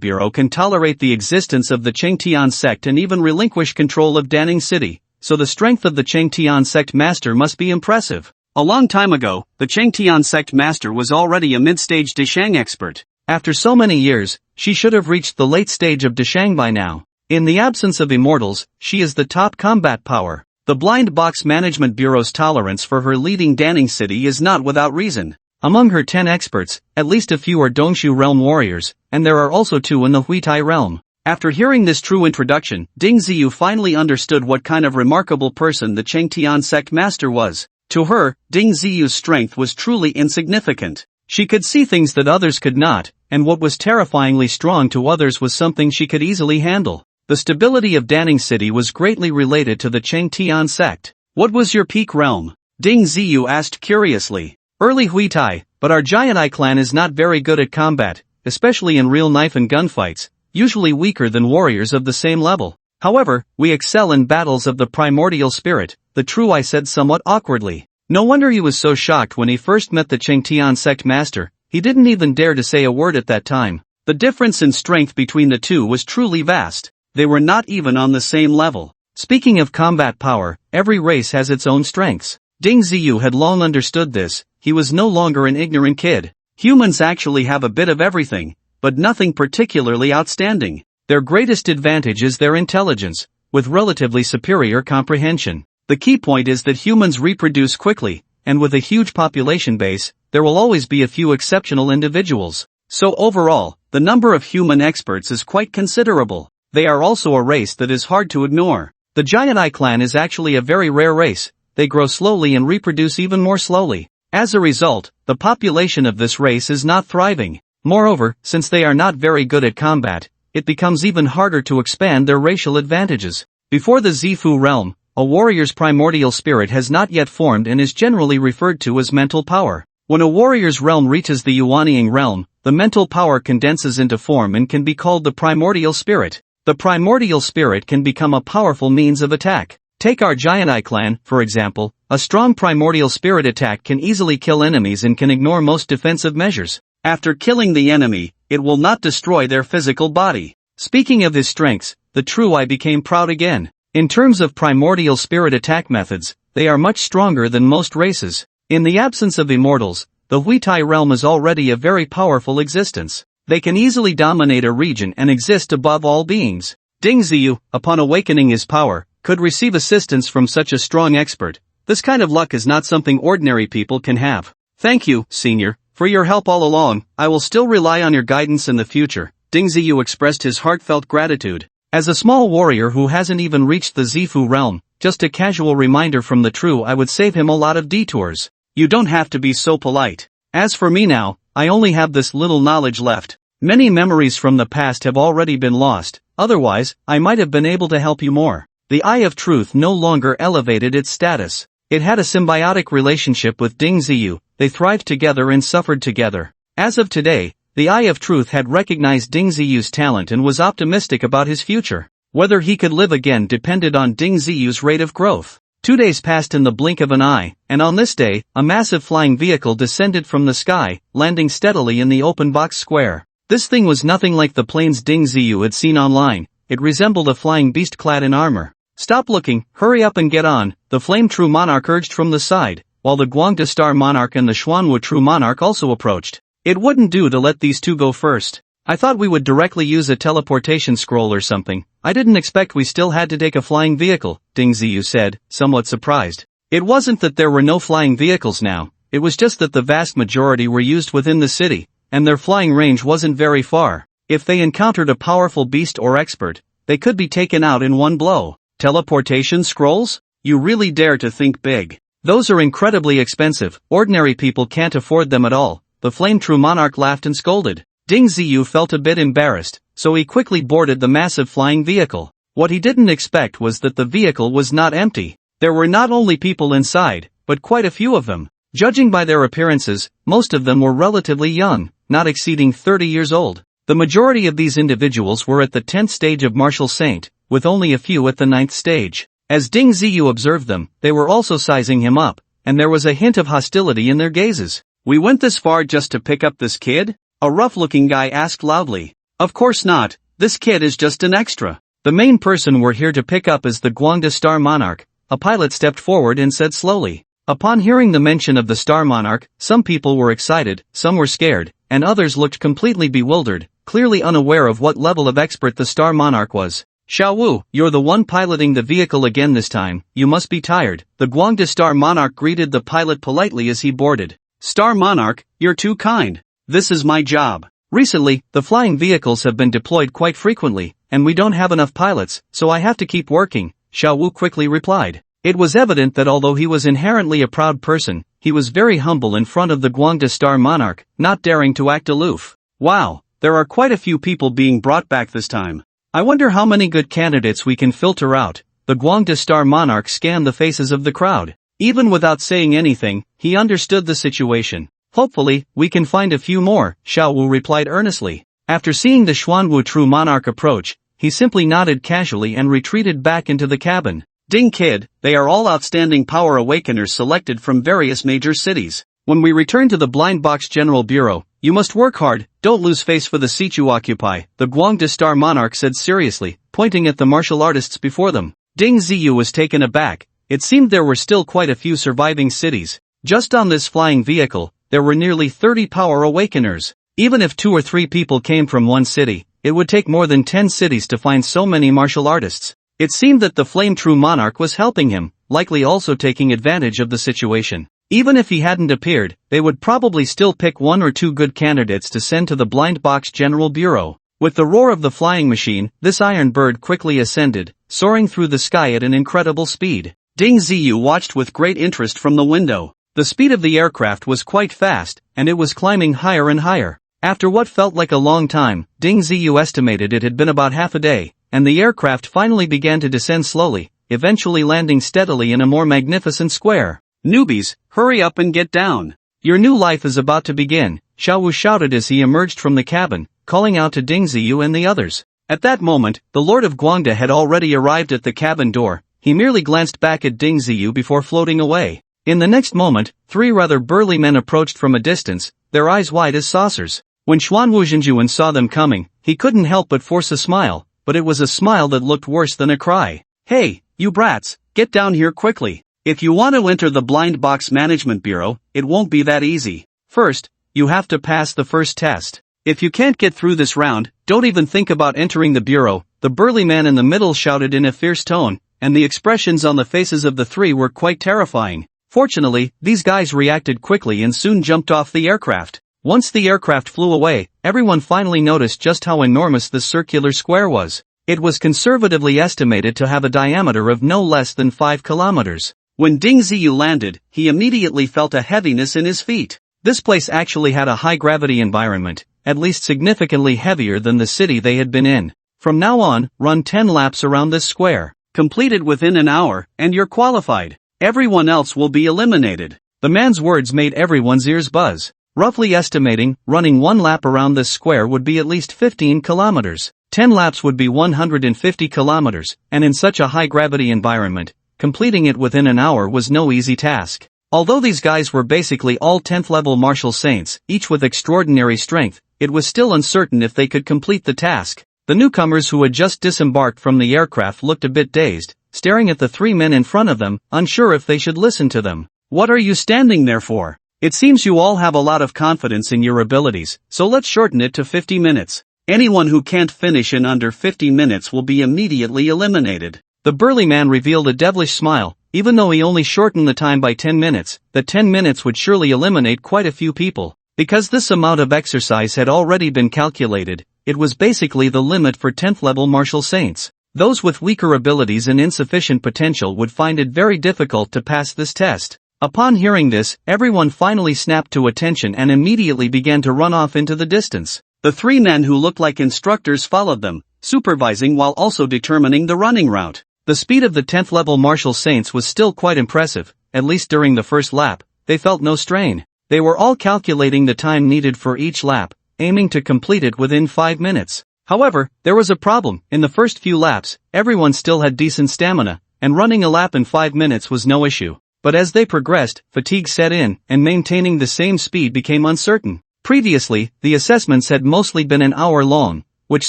Bureau can tolerate the existence of the Chengtian sect and even relinquish control of Danning City, so the strength of the Chengtian sect master must be impressive. A long time ago, the Chengtian sect master was already a mid-stage Deshang expert. After so many years, she should have reached the late stage of Deshang by now. In the absence of immortals, she is the top combat power. The Blind Box Management Bureau's tolerance for her leading Danning City is not without reason. Among her 10 experts, at least a few are Dongshu realm warriors, and there are also 2 in the Huitai realm. After hearing this true introduction, Ding Ziyu finally understood what kind of remarkable person the Chengtian sect master was. To her, Ding Ziyu's strength was truly insignificant. She could see things that others could not, and what was terrifyingly strong to others was something she could easily handle. The stability of Danning City was greatly related to the Chengtian sect. What was your peak realm? Ding Ziyu asked curiously. Early Huitai, but our Giant Eye clan is not very good at combat, especially in real knife and gunfights, usually weaker than warriors of the same level. However, we excel in battles of the primordial spirit, the True Eye said somewhat awkwardly. No wonder he was so shocked when he first met the Chengtian sect master. He didn't even dare to say a word at that time. The difference in strength between the two was truly vast. They were not even on the same level. Speaking of combat power, every race has its own strengths. Ding Ziyu had long understood this. He was no longer an ignorant kid. Humans actually have a bit of everything, but nothing particularly outstanding. Their greatest advantage is their intelligence, with relatively superior comprehension. The key point is that humans reproduce quickly, and with a huge population base, there will always be a few exceptional individuals. So overall, the number of human experts is quite considerable. They are also a race that is hard to ignore. The Giant Eye clan is actually a very rare race. They grow slowly and reproduce even more slowly. As a result, the population of this race is not thriving. Moreover, since they are not very good at combat, it becomes even harder to expand their racial advantages. Before the Zifu realm, a warrior's primordial spirit has not yet formed and is generally referred to as mental power. When a warrior's realm reaches the Yuanying realm, the mental power condenses into form and can be called the primordial spirit. The primordial spirit can become a powerful means of attack. Take our Giant clan, for example. A strong primordial spirit attack can easily kill enemies and can ignore most defensive measures. After killing the enemy, it will not destroy their physical body. Speaking of his strengths, the true I became proud again. In terms of primordial spirit attack methods, they are much stronger than most races. In the absence of immortals, the Huitai realm is already a very powerful existence. They can easily dominate a region and exist above all beings. Ding Ziyu, upon awakening his power, could receive assistance from such a strong expert. This kind of luck is not something ordinary people can have. Thank you, Senior, for your help all along. I will still rely on your guidance in the future. Ding Ziyu expressed his heartfelt gratitude. As a small warrior who hasn't even reached the Zifu realm, just a casual reminder from the true I would save him a lot of detours. You don't have to be so polite. As for me now, I only have this little knowledge left. Many memories from the past have already been lost, otherwise, I might have been able to help you more. The Eye of Truth no longer elevated its status. It had a symbiotic relationship with Ding Ziyu, they thrived together and suffered together. As of today, the Eye of Truth had recognized Ding Ziyu's talent and was optimistic about his future. Whether he could live again depended on Ding Ziyu's rate of growth. 2 days passed in the blink of an eye, and on this day, a massive flying vehicle descended from the sky, landing steadily in the open box square. This thing was nothing like the planes Ding Ziyu had seen online. It resembled a flying beast clad in armor. Stop looking, hurry up and get on, the Flame True Monarch urged from the side, while the Guangda Star Monarch and the Xuanwu True Monarch also approached. It wouldn't do to let these two go first. I thought we would directly use a teleportation scroll or something. I didn't expect we still had to take a flying vehicle, Ding Ziyu said, somewhat surprised. It wasn't that there were no flying vehicles now, it was just that the vast majority were used within the city, and their flying range wasn't very far. If they encountered a powerful beast or expert, they could be taken out in one blow. Teleportation scrolls? You really dare to think big. Those are incredibly expensive, ordinary people can't afford them at all. The Flame True Monarch laughed and scolded. Ding Ziyu felt a bit embarrassed, so he quickly boarded the massive flying vehicle. What he didn't expect was that the vehicle was not empty. There were not only people inside, but quite a few of them. Judging by their appearances, most of them were relatively young, not exceeding 30 years old. The majority of these individuals were at the 10th stage of Martial Saint, with only a few at the 9th stage. As Ding Ziyu observed them, they were also sizing him up, and there was a hint of hostility in their gazes. We went this far just to pick up this kid? A rough-looking guy asked loudly. Of course not, this kid is just an extra. The main person we're here to pick up is the Guangda Star Monarch. A pilot stepped forward and said slowly. Upon hearing the mention of the Star Monarch, some people were excited, some were scared, and others looked completely bewildered, clearly unaware of what level of expert the Star Monarch was. Xiao Wu, you're the one piloting the vehicle again this time, you must be tired. The Guangda Star Monarch greeted the pilot politely as he boarded. Star Monarch, you're too kind. This is my job. Recently, the flying vehicles have been deployed quite frequently, and we don't have enough pilots, so I have to keep working, Xiao Wu quickly replied. It was evident that although he was inherently a proud person, he was very humble in front of the Guangda Star Monarch, not daring to act aloof. Wow, there are quite a few people being brought back this time. I wonder how many good candidates we can filter out. The Guangda Star Monarch scanned the faces of the crowd. Even without saying anything, he understood the situation. Hopefully, we can find a few more, Xiao Wu replied earnestly. After seeing the Xuanwu True Monarch approach, he simply nodded casually and retreated back into the cabin. Ding kid, they are all outstanding power awakeners selected from various major cities. When we return to the Blind Box General Bureau, you must work hard, don't lose face for the seat you occupy, the Guangda Star Monarch said seriously, pointing at the martial artists before them. Ding Ziyu was taken aback. It seemed there were still quite a few surviving cities. Just on this flying vehicle, there were nearly 30 power awakeners. Even if 2 or 3 people came from one city, it would take more than 10 cities to find so many martial artists. It seemed that the Flame True Monarch was helping him, likely also taking advantage of the situation. Even if he hadn't appeared, they would probably still pick 1 or 2 good candidates to send to the Blind Box General Bureau. With the roar of the flying machine, this iron bird quickly ascended, soaring through the sky at an incredible speed. Ding Ziyu watched with great interest from the window. The speed of the aircraft was quite fast, and it was climbing higher and higher. After what felt like a long time, Ding Ziyu estimated it had been about half a day, and the aircraft finally began to descend slowly, eventually landing steadily in a more magnificent square. "Newbies, hurry up and get down. Your new life is about to begin," Xiaowu shouted as he emerged from the cabin, calling out to Ding Ziyu and the others. At that moment, the Lord of Guangda had already arrived at the cabin door. He merely glanced back at Ding Ziyu before floating away. In the next moment, 3 rather burly men approached from a distance, their eyes wide as saucers. When Xuan Wuzhenjuan saw them coming, he couldn't help but force a smile, but it was a smile that looked worse than a cry. "Hey, you brats, get down here quickly. If you want to enter the Blind Box Management Bureau, it won't be that easy. First, you have to pass the first test. If you can't get through this round, don't even think about entering the bureau," the burly man in the middle shouted in a fierce tone, and the expressions on the faces of the 3 were quite terrifying. Fortunately, these guys reacted quickly and soon jumped off the aircraft. Once the aircraft flew away, everyone finally noticed just how enormous the circular square was. It was conservatively estimated to have a diameter of no less than 5 kilometers. When Ding Ziyu landed, he immediately felt a heaviness in his feet. This place actually had a high-gravity environment, at least significantly heavier than the city they had been in. From now on, run 10 laps around this square. Complete it within an hour, and you're qualified. Everyone else will be eliminated. The man's words made everyone's ears buzz. Roughly estimating, running 1 lap around this square would be at least 15 kilometers. 10 laps would be 150 kilometers, and in such a high-gravity environment, completing it within an hour was no easy task. Although these guys were basically all 10th-level martial saints, each with extraordinary strength, it was still uncertain if they could complete the task. The newcomers who had just disembarked from the aircraft looked a bit dazed, staring at the 3 men in front of them, unsure if they should listen to them. "What are you standing there for? It seems you all have a lot of confidence in your abilities, so let's shorten it to 50 minutes. Anyone who can't finish in under 50 minutes will be immediately eliminated." The burly man revealed a devilish smile. Even though he only shortened the time by 10 minutes, the 10 minutes would surely eliminate quite a few people. Because this amount of exercise had already been calculated, it was basically the limit for 10th level martial saints. Those with weaker abilities and insufficient potential would find it very difficult to pass this test. Upon hearing this, everyone finally snapped to attention and immediately began to run off into the distance. The 3 men who looked like instructors followed them, supervising while also determining the running route. The speed of the 10th level martial saints was still quite impressive, at least during the first lap. They felt no strain. They were all calculating the time needed for each lap, aiming to complete it within 5 minutes. However, there was a problem. In the first few laps, everyone still had decent stamina, and running a lap in 5 minutes was no issue. But as they progressed, fatigue set in, and maintaining the same speed became uncertain. Previously, the assessments had mostly been an hour long, which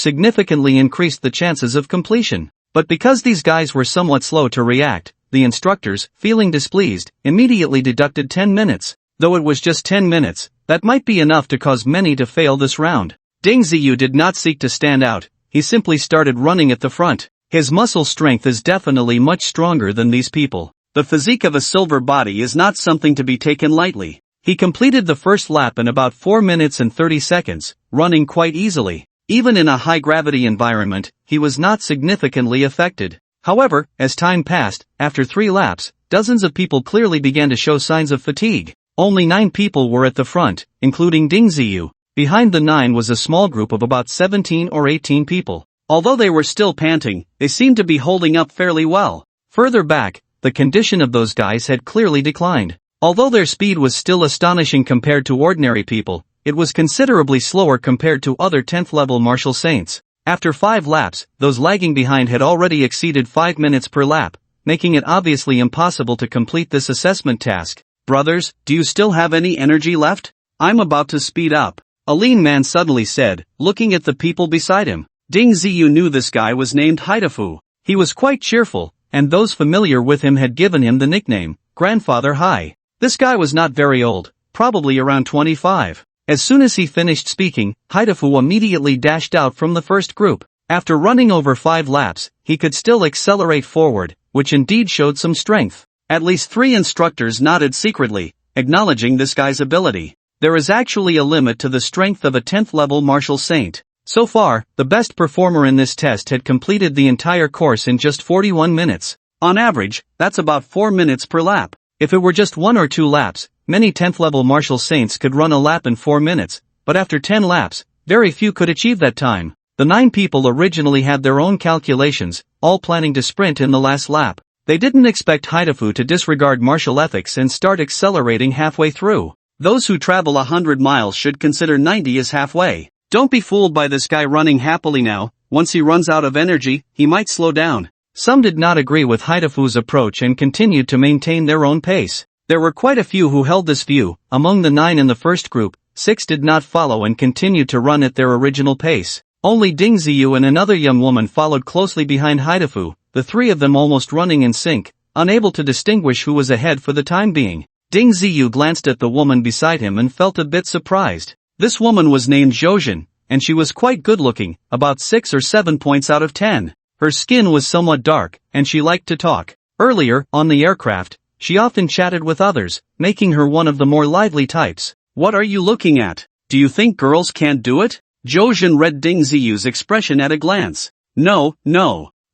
significantly increased the chances of completion. But because these guys were somewhat slow to react, the instructors, feeling displeased, immediately deducted 10 minutes. Though it was just 10 minutes, that might be enough to cause many to fail this round. Ding Ziyu did not seek to stand out, he simply started running at the front. His muscle strength is definitely much stronger than these people. The physique of a silver body is not something to be taken lightly. He completed the first lap in about 4 minutes and 30 seconds, running quite easily. Even in a high-gravity environment, he was not significantly affected. However, as time passed, after 3 laps, dozens of people clearly began to show signs of fatigue. Only 9 people were at the front, including Ding Ziyu. Behind the 9 was a small group of about 17 or 18 people. Although they were still panting, they seemed to be holding up fairly well. Further back, the condition of those guys had clearly declined. Although their speed was still astonishing compared to ordinary people, it was considerably slower compared to other 10th level martial saints. After 5 laps, those lagging behind had already exceeded 5 minutes per lap, making it obviously impossible to complete this assessment task. "Brothers, do you still have any energy left? I'm about to speed up," a lean man suddenly said, looking at the people beside him. Ding Ziyu knew this guy was named Haidafu. He was quite cheerful, and those familiar with him had given him the nickname, Grandfather Hai. This guy was not very old, probably around 25. As soon as he finished speaking, Haidafu immediately dashed out from the first group. After running over 5 laps, he could still accelerate forward, which indeed showed some strength. At least 3 instructors nodded secretly, acknowledging this guy's ability. There is actually a limit to the strength of a 10th level martial saint. So far, the best performer in this test had completed the entire course in just 41 minutes. On average, that's about 4 minutes per lap. If it were just 1 or 2 laps, many 10th level martial saints could run a lap in 4 minutes, but after 10 laps, very few could achieve that time. The 9 people originally had their own calculations, all planning to sprint in the last lap. They didn't expect Haidafu to disregard martial ethics and start accelerating halfway through. Those who travel 100 miles should consider 90 as halfway. Don't be fooled by this guy running happily now. Once he runs out of energy, he might slow down. Some did not agree with Haidafu's approach and continued to maintain their own pace. There were quite a few who held this view. Among the 9 in the first group, 6 did not follow and continued to run at their original pace. Only Ding Ziyu and another young woman followed closely behind Haidafu, the 3 of them almost running in sync, unable to distinguish who was ahead for the time being. Ding Ziyu glanced at the woman beside him and felt a bit surprised. This woman was named Zhoujin, and she was quite good-looking, about 6 or 7 points out of 10. Her skin was somewhat dark, and she liked to talk. Earlier, on the aircraft, she often chatted with others, making her one of the more lively types. What are you looking at? Do you think girls can't do it? Zhoujin read Ding Ziyu's expression at a glance. No.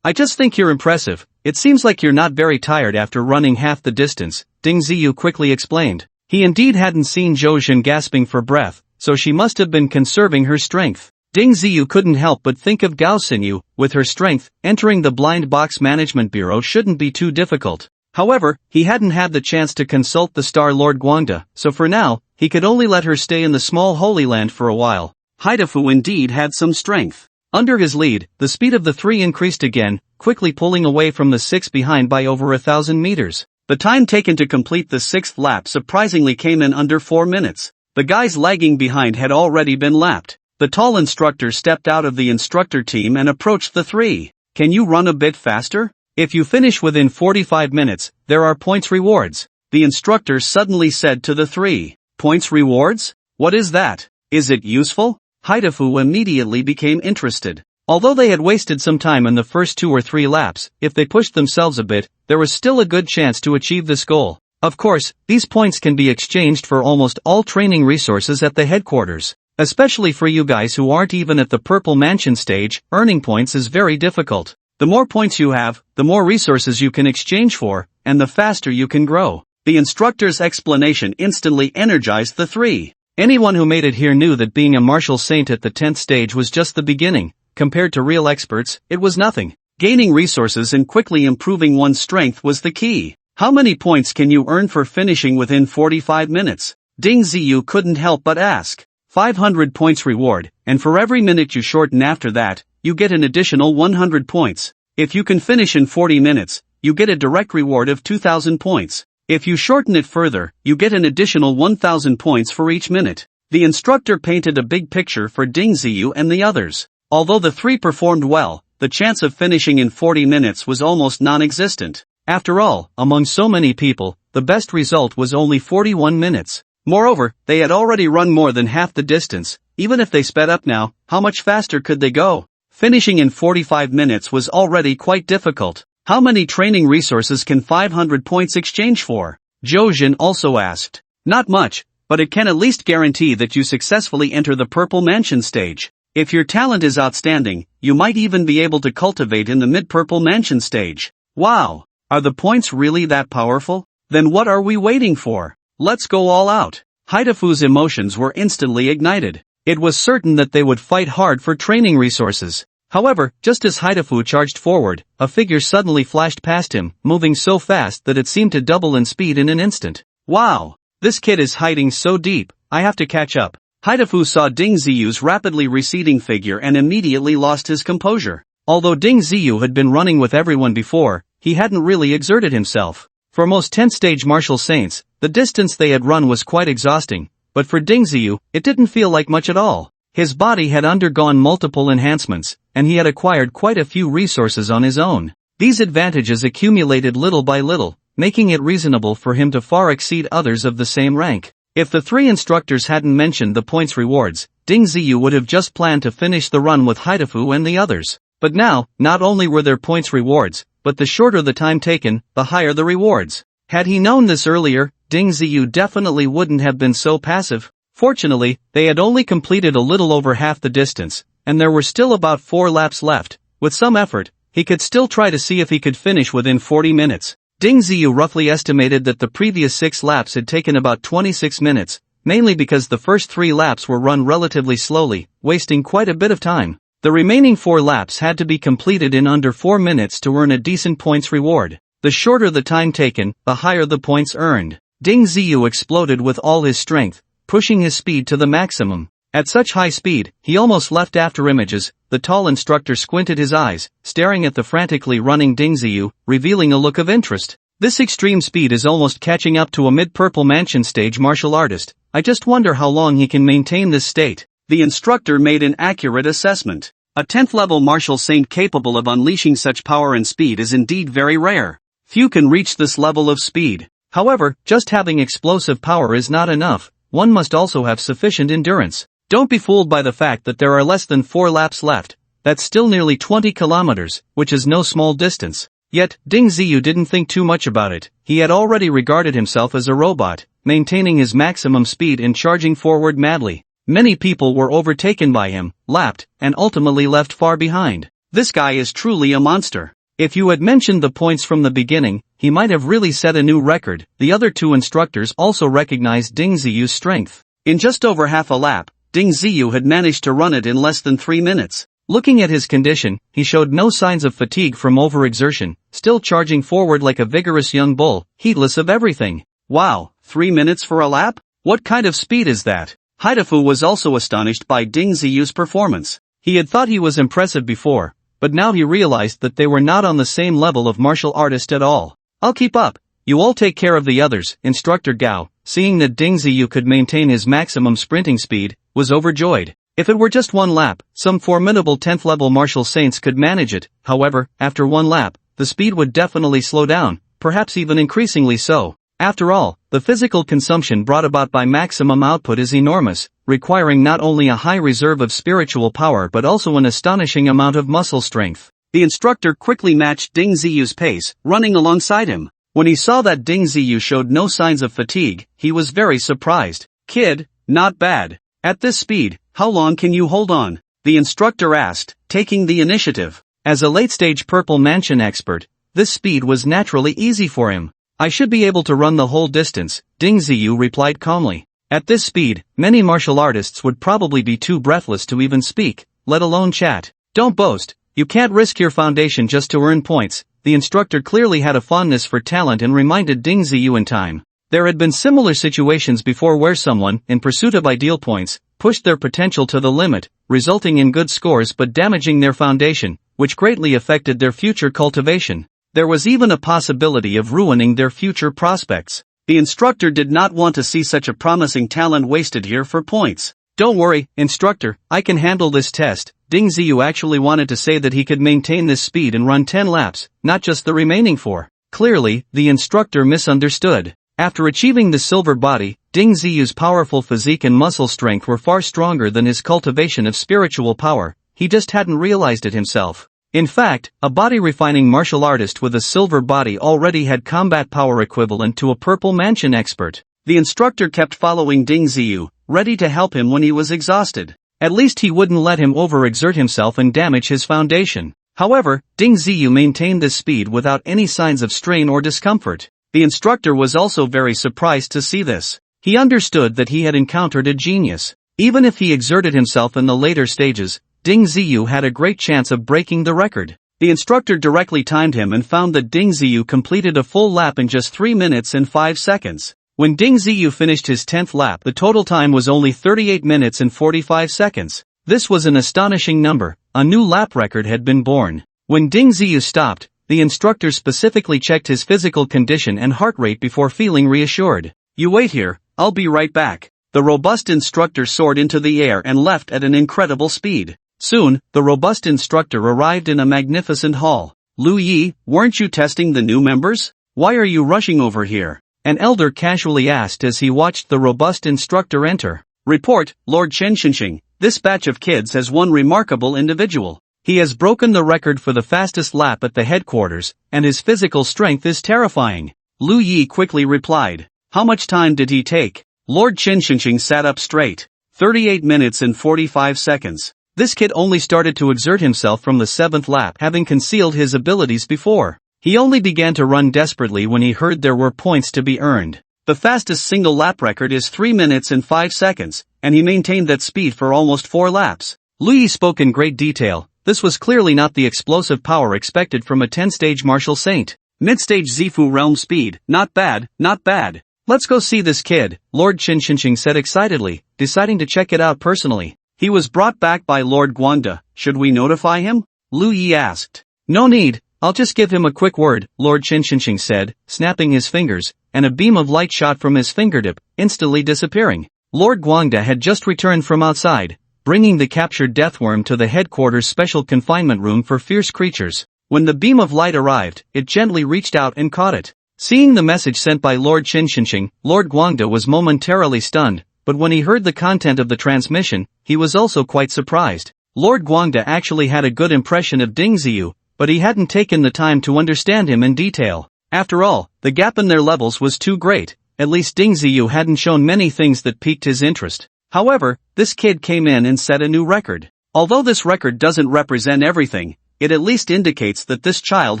I just think you're impressive. It seems like you're not very tired after running half the distance, Ding Ziyu quickly explained. He indeed hadn't seen Zhoujin gasping for breath, so she must have been conserving her strength. Ding Ziyu couldn't help but think of Gao Xinyu. With her strength, entering the Blind Box Management Bureau shouldn't be too difficult. However, he hadn't had the chance to consult the Star Lord Guangda, so for now, he could only let her stay in the small Holy Land for a while. Haidafu indeed had some strength. Under his lead, the speed of the 3 increased again, quickly pulling away from the 6 behind by over 1,000 meters. The time taken to complete the 6th lap surprisingly came in under 4 minutes. The guys lagging behind had already been lapped. The tall instructor stepped out of the instructor team and approached the 3. Can you run a bit faster? If you finish within 45 minutes, there are points rewards. The instructor suddenly said to the 3. Points rewards? What is that? Is it useful? Haidafu immediately became interested. Although they had wasted some time in the first 2 or 3 laps, if they pushed themselves a bit, there was still a good chance to achieve this goal. Of course, these points can be exchanged for almost all training resources at the headquarters. Especially for you guys who aren't even at the Purple Mansion stage, earning points is very difficult. The more points you have, the more resources you can exchange for, and the faster you can grow. The instructor's explanation instantly energized the 3. Anyone who made it here knew that being a martial saint at the 10th stage was just the beginning. Compared to real experts, it was nothing. Gaining resources and quickly improving one's strength was the key. How many points can you earn for finishing within 45 minutes? Ding Ziyu couldn't help but ask. 500 points reward, and for every minute you shorten after that, you get an additional 100 points. If you can finish in 40 minutes, you get a direct reward of 2,000 points. If you shorten it further, you get an additional 1,000 points for each minute. The instructor painted a big picture for Ding Ziyu and the others. Although the 3 performed well, the chance of finishing in 40 minutes was almost non-existent. After all, among so many people, the best result was only 41 minutes. Moreover, they had already run more than half the distance. Even if they sped up now, how much faster could they go? Finishing in 45 minutes was already quite difficult. How many training resources can 500 points exchange for? Zhoujin also asked. Not much, but it can at least guarantee that you successfully enter the Purple Mansion stage. If your talent is outstanding, you might even be able to cultivate in the mid-Purple Mansion stage. Wow! Are the points really that powerful? Then what are we waiting for? Let's go all out. Haidafu's emotions were instantly ignited. It was certain that they would fight hard for training resources. However, just as Haidafu charged forward, a figure suddenly flashed past him, moving so fast that it seemed to double in speed in an instant. Wow! This kid is hiding so deep, I have to catch up. Haidafu saw Ding Ziyu's rapidly receding figure and immediately lost his composure. Although Ding Ziyu had been running with everyone before, he hadn't really exerted himself. For most 10th-stage martial saints, the distance they had run was quite exhausting, but for Ding Ziyu, it didn't feel like much at all. His body had undergone multiple enhancements, and he had acquired quite a few resources on his own. These advantages accumulated little by little, making it reasonable for him to far exceed others of the same rank. If the 3 instructors hadn't mentioned the points rewards, Ding Ziyu would have just planned to finish the run with Haidafu and the others. But now, not only were there points rewards, but the shorter the time taken, the higher the rewards. Had he known this earlier, Ding Ziyu definitely wouldn't have been so passive. Fortunately, they had only completed a little over half the distance, and there were still about 4 laps left. With some effort, he could still try to see if he could finish within 40 minutes. Ding Ziyu roughly estimated that the previous 6 laps had taken about 26 minutes, mainly because the first 3 laps were run relatively slowly, wasting quite a bit of time. The remaining 4 laps had to be completed in under 4 minutes to earn a decent points reward. The shorter the time taken, the higher the points earned. Ding Ziyu exploded with all his strength, pushing his speed to the maximum. At such high speed, he almost left after images. The tall instructor squinted his eyes, staring at the frantically running Ding Ziyu, revealing a look of interest. This extreme speed is almost catching up to a mid-Purple Mansion stage martial artist. I just wonder how long he can maintain this state. The instructor made an accurate assessment. A 10th level martial saint capable of unleashing such power and speed is indeed very rare. Few can reach this level of speed. However, just having explosive power is not enough. One must also have sufficient endurance. Don't be fooled by the fact that there are less than 4 laps left. That's still nearly 20 kilometers, which is no small distance. Yet, Ding Ziyu didn't think too much about it. He had already regarded himself as a robot, maintaining his maximum speed and charging forward madly. Many people were overtaken by him, lapped, and ultimately left far behind. This guy is truly a monster. If you had mentioned the points from the beginning, he might have really set a new record. The other 2 instructors also recognized Ding Ziyu's strength. In just over half a lap, Ding Ziyu had managed to run it in less than 3 minutes. Looking at his condition, he showed no signs of fatigue from overexertion, still charging forward like a vigorous young bull, heedless of everything. Wow, 3 minutes for a lap? What kind of speed is that? Haidafu was also astonished by Ding Ziyu's performance. He had thought he was impressive before, but now he realized that they were not on the same level of martial artist at all. I'll keep up. You all take care of the others. Instructor Gao, seeing that Ding Ziyu could maintain his maximum sprinting speed, was overjoyed. If it were just 1 lap, some formidable 10th level martial saints could manage it. However, after 1 lap, the speed would definitely slow down, perhaps even increasingly so. After all, the physical consumption brought about by maximum output is enormous, requiring not only a high reserve of spiritual power but also an astonishing amount of muscle strength. The instructor quickly matched Ding Ziyu's pace, running alongside him. When he saw that Ding Ziyu showed no signs of fatigue, he was very surprised. Kid, not bad. At this speed, how long can you hold on? The instructor asked, taking the initiative. As a late-stage Purple Mansion expert, this speed was naturally easy for him. I should be able to run the whole distance, Ding Ziyu replied calmly. At this speed, many martial artists would probably be too breathless to even speak, let alone chat. Don't boast, you can't risk your foundation just to earn points. The instructor clearly had a fondness for talent and reminded Ding Ziyu in time. There had been similar situations before where someone, in pursuit of ideal points, pushed their potential to the limit, resulting in good scores but damaging their foundation, which greatly affected their future cultivation. There was even a possibility of ruining their future prospects. The instructor did not want to see such a promising talent wasted here for points. Don't worry, instructor, I can handle this test. Ding Ziyu actually wanted to say that he could maintain this speed and run 10 laps, not just the remaining 4. Clearly, the instructor misunderstood. After achieving the silver body, Ding Ziyu's powerful physique and muscle strength were far stronger than his cultivation of spiritual power. He just hadn't realized it himself. In fact, a body-refining martial artist with a silver body already had combat power equivalent to a Purple Mansion expert. The instructor kept following Ding Ziyu, ready to help him when he was exhausted. At least he wouldn't let him overexert himself and damage his foundation. However, Ding Ziyu maintained this speed without any signs of strain or discomfort. The instructor was also very surprised to see this. He understood that he had encountered a genius. Even if he exerted himself in the later stages, Ding Ziyu had a great chance of breaking the record. The instructor directly timed him and found that Ding Ziyu completed a full lap in just 3 minutes and 5 seconds. When Ding Ziyu finished his 10th lap, the total time was only 38 minutes and 45 seconds. This was an astonishing number. A new lap record had been born. When Ding Ziyu stopped, the instructor specifically checked his physical condition and heart rate before feeling reassured. You wait here, I'll be right back. The robust instructor soared into the air and left at an incredible speed. Soon, the robust instructor arrived in a magnificent hall. Lu Yi, weren't you testing the new members? Why are you rushing over here? An elder casually asked as he watched the robust instructor enter. Report, Lord Chen Xinxing, this batch of kids has one remarkable individual. He has broken the record for the fastest lap at the headquarters, and his physical strength is terrifying. Lu Yi quickly replied. How much time did he take? Lord Chen Xinxing sat up straight. 38 minutes and 45 seconds. This kid only started to exert himself from the 7th lap, having concealed his abilities before. He only began to run desperately when he heard there were points to be earned. The fastest single lap record is 3 minutes and 5 seconds, and he maintained that speed for almost 4 laps. Liu Yi spoke in great detail. This was clearly not the explosive power expected from a 10-stage martial saint. Mid-stage Zifu realm speed, not bad, not bad. Let's go see this kid, Lord Qin said excitedly, deciding to check it out personally. He was brought back by Lord Guanda. Should we notify him? Liu Yi asked. No need, I'll just give him a quick word, Lord Qin said, snapping his fingers, and a beam of light shot from his fingertip, instantly disappearing. Lord Guanda had just returned from outside, bringing the captured deathworm to the headquarters special confinement room for fierce creatures. When the beam of light arrived, it gently reached out and caught it. Seeing the message sent by Lord Qin, Lord Guanda was momentarily stunned, but when he heard the content of the transmission, he was also quite surprised. Lord Guanda actually had a good impression of Ding Ziyu, but he hadn't taken the time to understand him in detail. After all, the gap in their levels was too great. At least Ding Ziyu hadn't shown many things that piqued his interest. However, this kid came in and set a new record. Although this record doesn't represent everything, it at least indicates that this child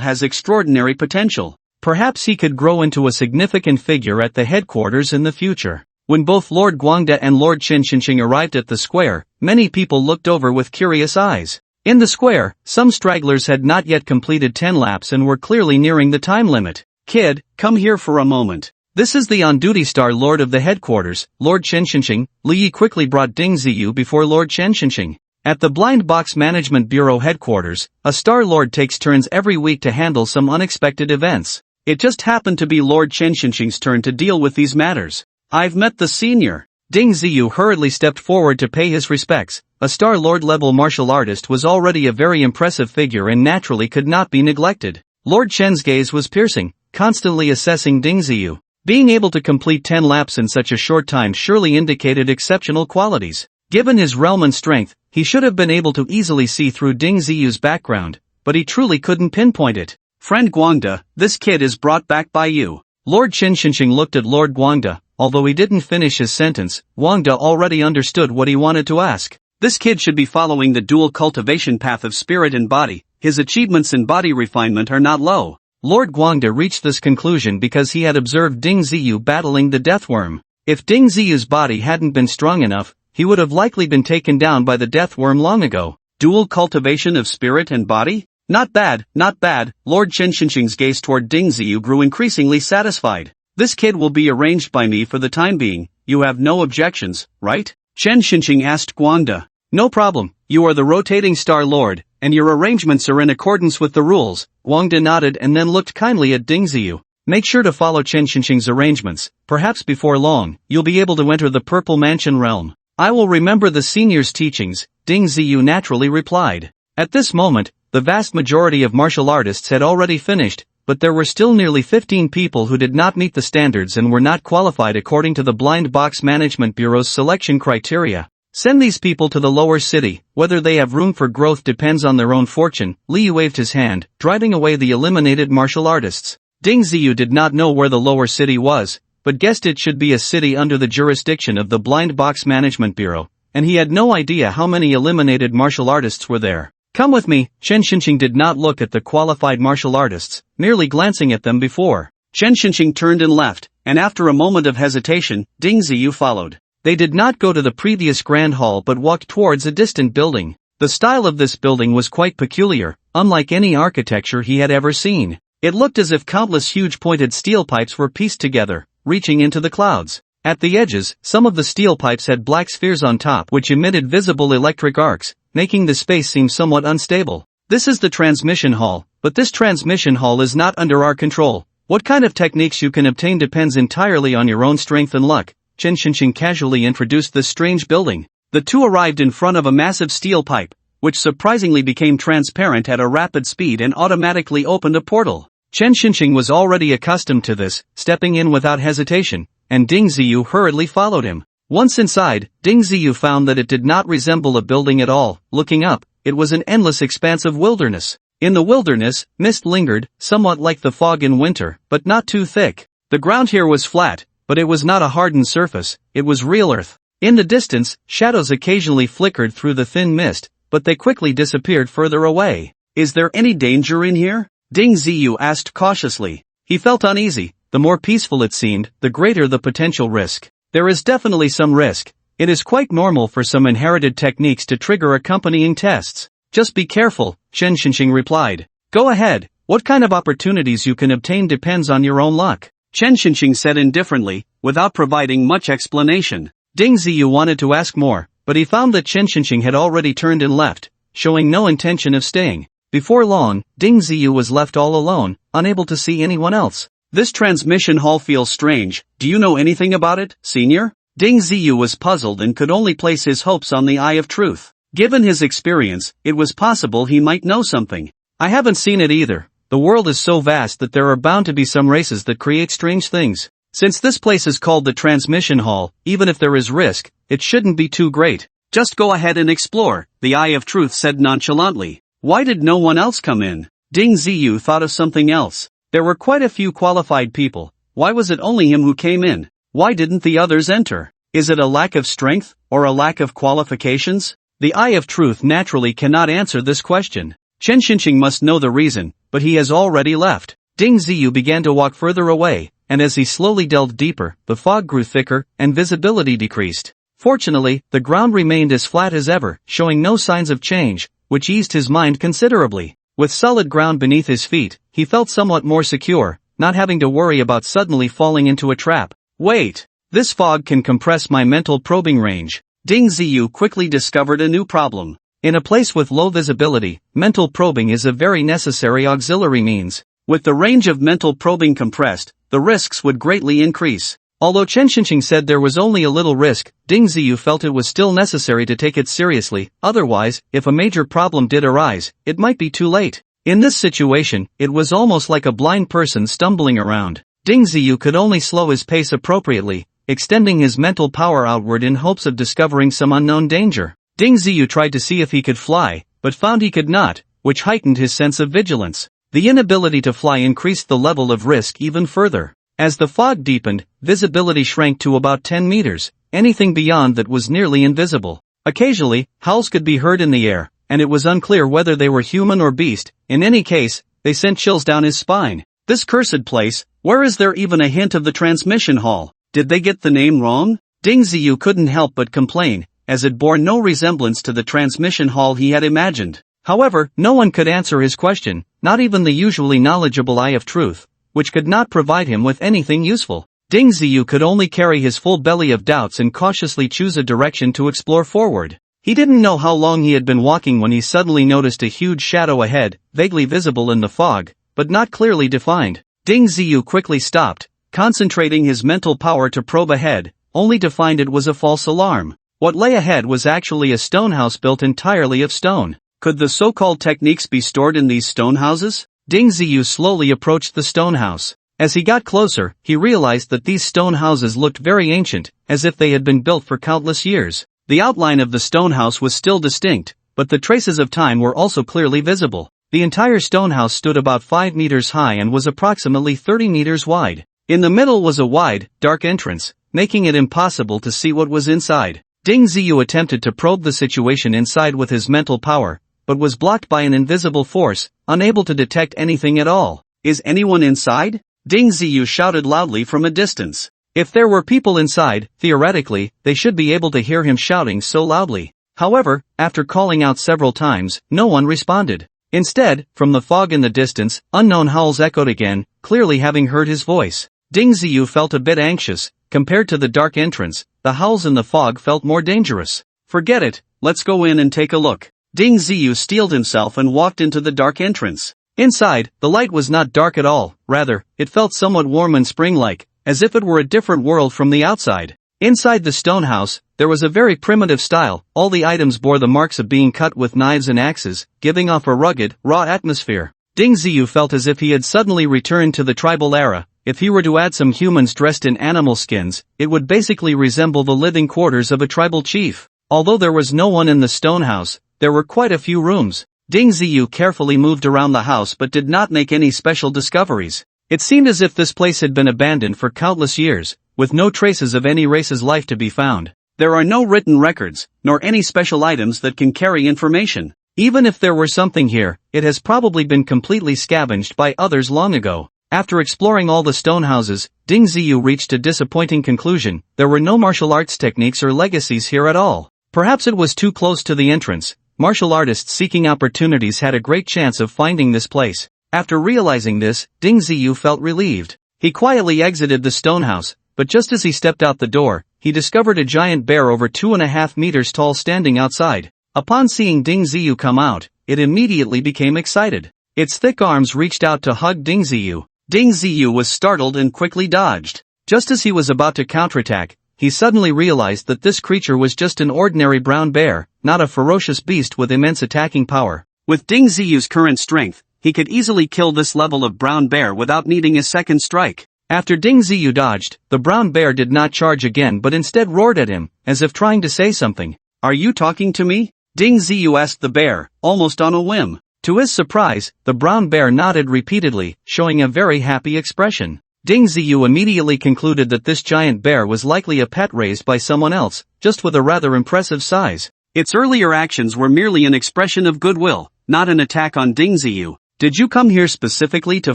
has extraordinary potential. Perhaps he could grow into a significant figure at the headquarters in the future. When both Lord Guangda and Lord Qin arrived at the square, many people looked over with curious eyes. In the square, some stragglers had not yet completed 10 laps and were clearly nearing the time limit. Kid, come here for a moment. This is the on-duty Star Lord of the headquarters, Lord Qin. Liu Yi quickly brought Ding Ziyu before Lord Qin. At the Blind Box Management Bureau headquarters, a Star Lord takes turns every week to handle some unexpected events. It just happened to be Lord Qin's turn to deal with these matters. I've met the senior. Ding Ziyu hurriedly stepped forward to pay his respects. A Star Lord level martial artist was already a very impressive figure and naturally could not be neglected. Lord Chen's gaze was piercing, constantly assessing Ding Ziyu. Being able to complete 10 laps in such a short time surely indicated exceptional qualities. Given his realm and strength, he should have been able to easily see through Ding Ziyu's background, but he truly couldn't pinpoint it. Friend Guangda, this kid is brought back by you. Lord Qin looked at Lord Guangda. Although he didn't finish his sentence, Guangda already understood what he wanted to ask. This kid should be following the dual cultivation path of spirit and body. His achievements in body refinement are not low. Lord Guangda reached this conclusion because he had observed Ding Ziyu battling the deathworm. If Ding Ziyu's body hadn't been strong enough, he would have likely been taken down by the deathworm long ago. Dual cultivation of spirit and body? Not bad, not bad. Lord Qin's gaze toward Ding Ziyu grew increasingly satisfied. This kid will be arranged by me for the time being. You have no objections, right? Qin asked Guangda. No problem, you are the rotating Star Lord, and your arrangements are in accordance with the rules. Guangda nodded and then looked kindly at Ding Ziyu. Make sure to follow Qin's arrangements. Perhaps before long, you'll be able to enter the Purple Mansion realm. I will remember the senior's teachings, Ding Ziyu naturally replied. At this moment, the vast majority of martial artists had already finished, but there were still nearly 15 people who did not meet the standards and were not qualified according to the Blind Box Management Bureau's selection criteria. Send these people to the lower city. Whether they have room for growth depends on their own fortune. Liu waved his hand, driving away the eliminated martial artists. Ding Ziyu did not know where the lower city was, but guessed it should be a city under the jurisdiction of the Blind Box Management Bureau, and he had no idea how many eliminated martial artists were there. Come with me. Qin did not look at the qualified martial artists, merely glancing at them before. Qin turned and left, and after a moment of hesitation, Ding Ziyu followed. They did not go to the previous grand hall but walked towards a distant building. The style of this building was quite peculiar, unlike any architecture he had ever seen. It looked as if countless huge pointed steel pipes were pieced together, reaching into the clouds. At the edges, some of the steel pipes had black spheres on top which emitted visible electric arcs, making the space seem somewhat unstable. This is the transmission hall, but this transmission hall is not under our control. What kind of techniques you can obtain depends entirely on your own strength and luck. Qin casually introduced this strange building. The two arrived in front of a massive steel pipe, which surprisingly became transparent at a rapid speed and automatically opened a portal. Qin was already accustomed to this, stepping in without hesitation, and Ding Ziyu hurriedly followed him. Once inside, Ding Ziyu found that it did not resemble a building at all. Looking up, it was an endless expanse of wilderness. In the wilderness, mist lingered, somewhat like the fog in winter, but not too thick. The ground here was flat, but it was not a hardened surface, it was real earth. In the distance, shadows occasionally flickered through the thin mist, but they quickly disappeared further away. Is there any danger in here? Ding Ziyu asked cautiously. He felt uneasy, the more peaceful it seemed, the greater the potential risk. There is definitely some risk. It is quite normal for some inherited techniques to trigger accompanying tests. Just be careful, Shen Xinxing replied. Go ahead, what kind of opportunities you can obtain depends on your own luck, Chen Xinxing said indifferently, without providing much explanation. Ding Ziyu wanted to ask more, but he found that Chen Xinxing had already turned and left, showing no intention of staying. Before long, Ding Ziyu was left all alone, unable to see anyone else. This transmission hall feels strange, do you know anything about it, senior? Ding Ziyu was puzzled and could only place his hopes on the Eye of Truth. Given his experience, it was possible he might know something. I haven't seen it either. The world is so vast that there are bound to be some races that create strange things. Since this place is called the Transmission Hall, even if there is risk, it shouldn't be too great. Just go ahead and explore, the Eye of Truth said nonchalantly. Why did no one else come in? Ding Ziyu thought of something else. There were quite a few qualified people. Why was it only him who came in? Why didn't the others enter? Is it a lack of strength, or a lack of qualifications? The Eye of Truth naturally cannot answer this question. Chen Xinxing must know the reason, but he has already left. Ding Ziyu began to walk further away, and as he slowly delved deeper, the fog grew thicker, and visibility decreased. Fortunately, the ground remained as flat as ever, showing no signs of change, which eased his mind considerably. With solid ground beneath his feet, he felt somewhat more secure, not having to worry about suddenly falling into a trap. Wait! This fog can compress my mental probing range. Ding Ziyu quickly discovered a new problem. In a place with low visibility, mental probing is a very necessary auxiliary means. With the range of mental probing compressed, the risks would greatly increase. Although Chen Xinxing said there was only a little risk, Ding Ziyu felt it was still necessary to take it seriously, otherwise, if a major problem did arise, it might be too late. In this situation, it was almost like a blind person stumbling around. Ding Ziyu could only slow his pace appropriately, extending his mental power outward in hopes of discovering some unknown danger. Ding Ziyu tried to see if he could fly, but found he could not, which heightened his sense of vigilance. The inability to fly increased the level of risk even further. As the fog deepened, visibility shrank to about 10 meters, anything beyond that was nearly invisible. Occasionally, howls could be heard in the air, and it was unclear whether they were human or beast. In any case, they sent chills down his spine. This cursed place, where is there even a hint of the transmission hall? Did they get the name wrong? Ding Ziyu couldn't help but complain, as it bore no resemblance to the transmission hall he had imagined. However, no one could answer his question, not even the usually knowledgeable Eye of Truth, which could not provide him with anything useful. Ding Ziyu could only carry his full belly of doubts and cautiously choose a direction to explore forward. He didn't know how long he had been walking when he suddenly noticed a huge shadow ahead, vaguely visible in the fog, but not clearly defined. Ding Ziyu quickly stopped, concentrating his mental power to probe ahead, only to find it was a false alarm. What lay ahead was actually a stone house built entirely of stone. Could the so-called techniques be stored in these stone houses? Ding Ziyu slowly approached the stone house. As he got closer, he realized that these stone houses looked very ancient, as if they had been built for countless years. The outline of the stone house was still distinct, but the traces of time were also clearly visible. The entire stone house stood about 5 meters high and was approximately 30 meters wide. In the middle was a wide, dark entrance, making it impossible to see what was inside. Ding Ziyu attempted to probe the situation inside with his mental power, but was blocked by an invisible force, unable to detect anything at all. Is anyone inside? Ding Ziyu shouted loudly from a distance. If there were people inside, theoretically, they should be able to hear him shouting so loudly. However, after calling out several times, no one responded. Instead, from the fog in the distance, unknown howls echoed again, clearly having heard his voice. Ding Ziyu felt a bit anxious. Compared to the dark entrance, the howls in the fog felt more dangerous. Forget it, let's go in and take a look. Ding Ziyu steeled himself and walked into the dark entrance. Inside, the light was not dark at all, rather, it felt somewhat warm and spring-like, as if it were a different world from the outside. Inside the stone house, there was a very primitive style. All the items bore the marks of being cut with knives and axes, giving off a rugged, raw atmosphere. Ding Ziyu felt as if he had suddenly returned to the tribal era. If he were to add some humans dressed in animal skins, it would basically resemble the living quarters of a tribal chief. Although there was no one in the stone house, there were quite a few rooms. Ding Ziyu carefully moved around the house but did not make any special discoveries. It seemed as if this place had been abandoned for countless years, with no traces of any race's life to be found. There are no written records, nor any special items that can carry information. Even if there were something here, it has probably been completely scavenged by others long ago. After exploring all the stone houses, Ding Ziyu reached a disappointing conclusion: there were no martial arts techniques or legacies here at all. Perhaps it was too close to the entrance. Martial artists seeking opportunities had a great chance of finding this place. After realizing this, Ding Ziyu felt relieved. He quietly exited the stone house, but just as he stepped out the door, he discovered a giant bear over 2.5 meters tall standing outside. Upon seeing Ding Ziyu come out, it immediately became excited. Its thick arms reached out to hug Ding Ziyu. Ding Ziyu was startled and quickly dodged. Just as he was about to counterattack, he suddenly realized that this creature was just an ordinary brown bear, not a ferocious beast with immense attacking power. With Ding Ziyu's current strength, he could easily kill this level of brown bear without needing a second strike. After Ding Ziyu dodged, the brown bear did not charge again but instead roared at him, as if trying to say something. "Are you talking to me?" Ding Ziyu asked the bear, almost on a whim. To his surprise, the brown bear nodded repeatedly, showing a very happy expression. Ding Ziyu immediately concluded that this giant bear was likely a pet raised by someone else, just with a rather impressive size. Its earlier actions were merely an expression of goodwill, not an attack on Ding Ziyu. "Did you come here specifically to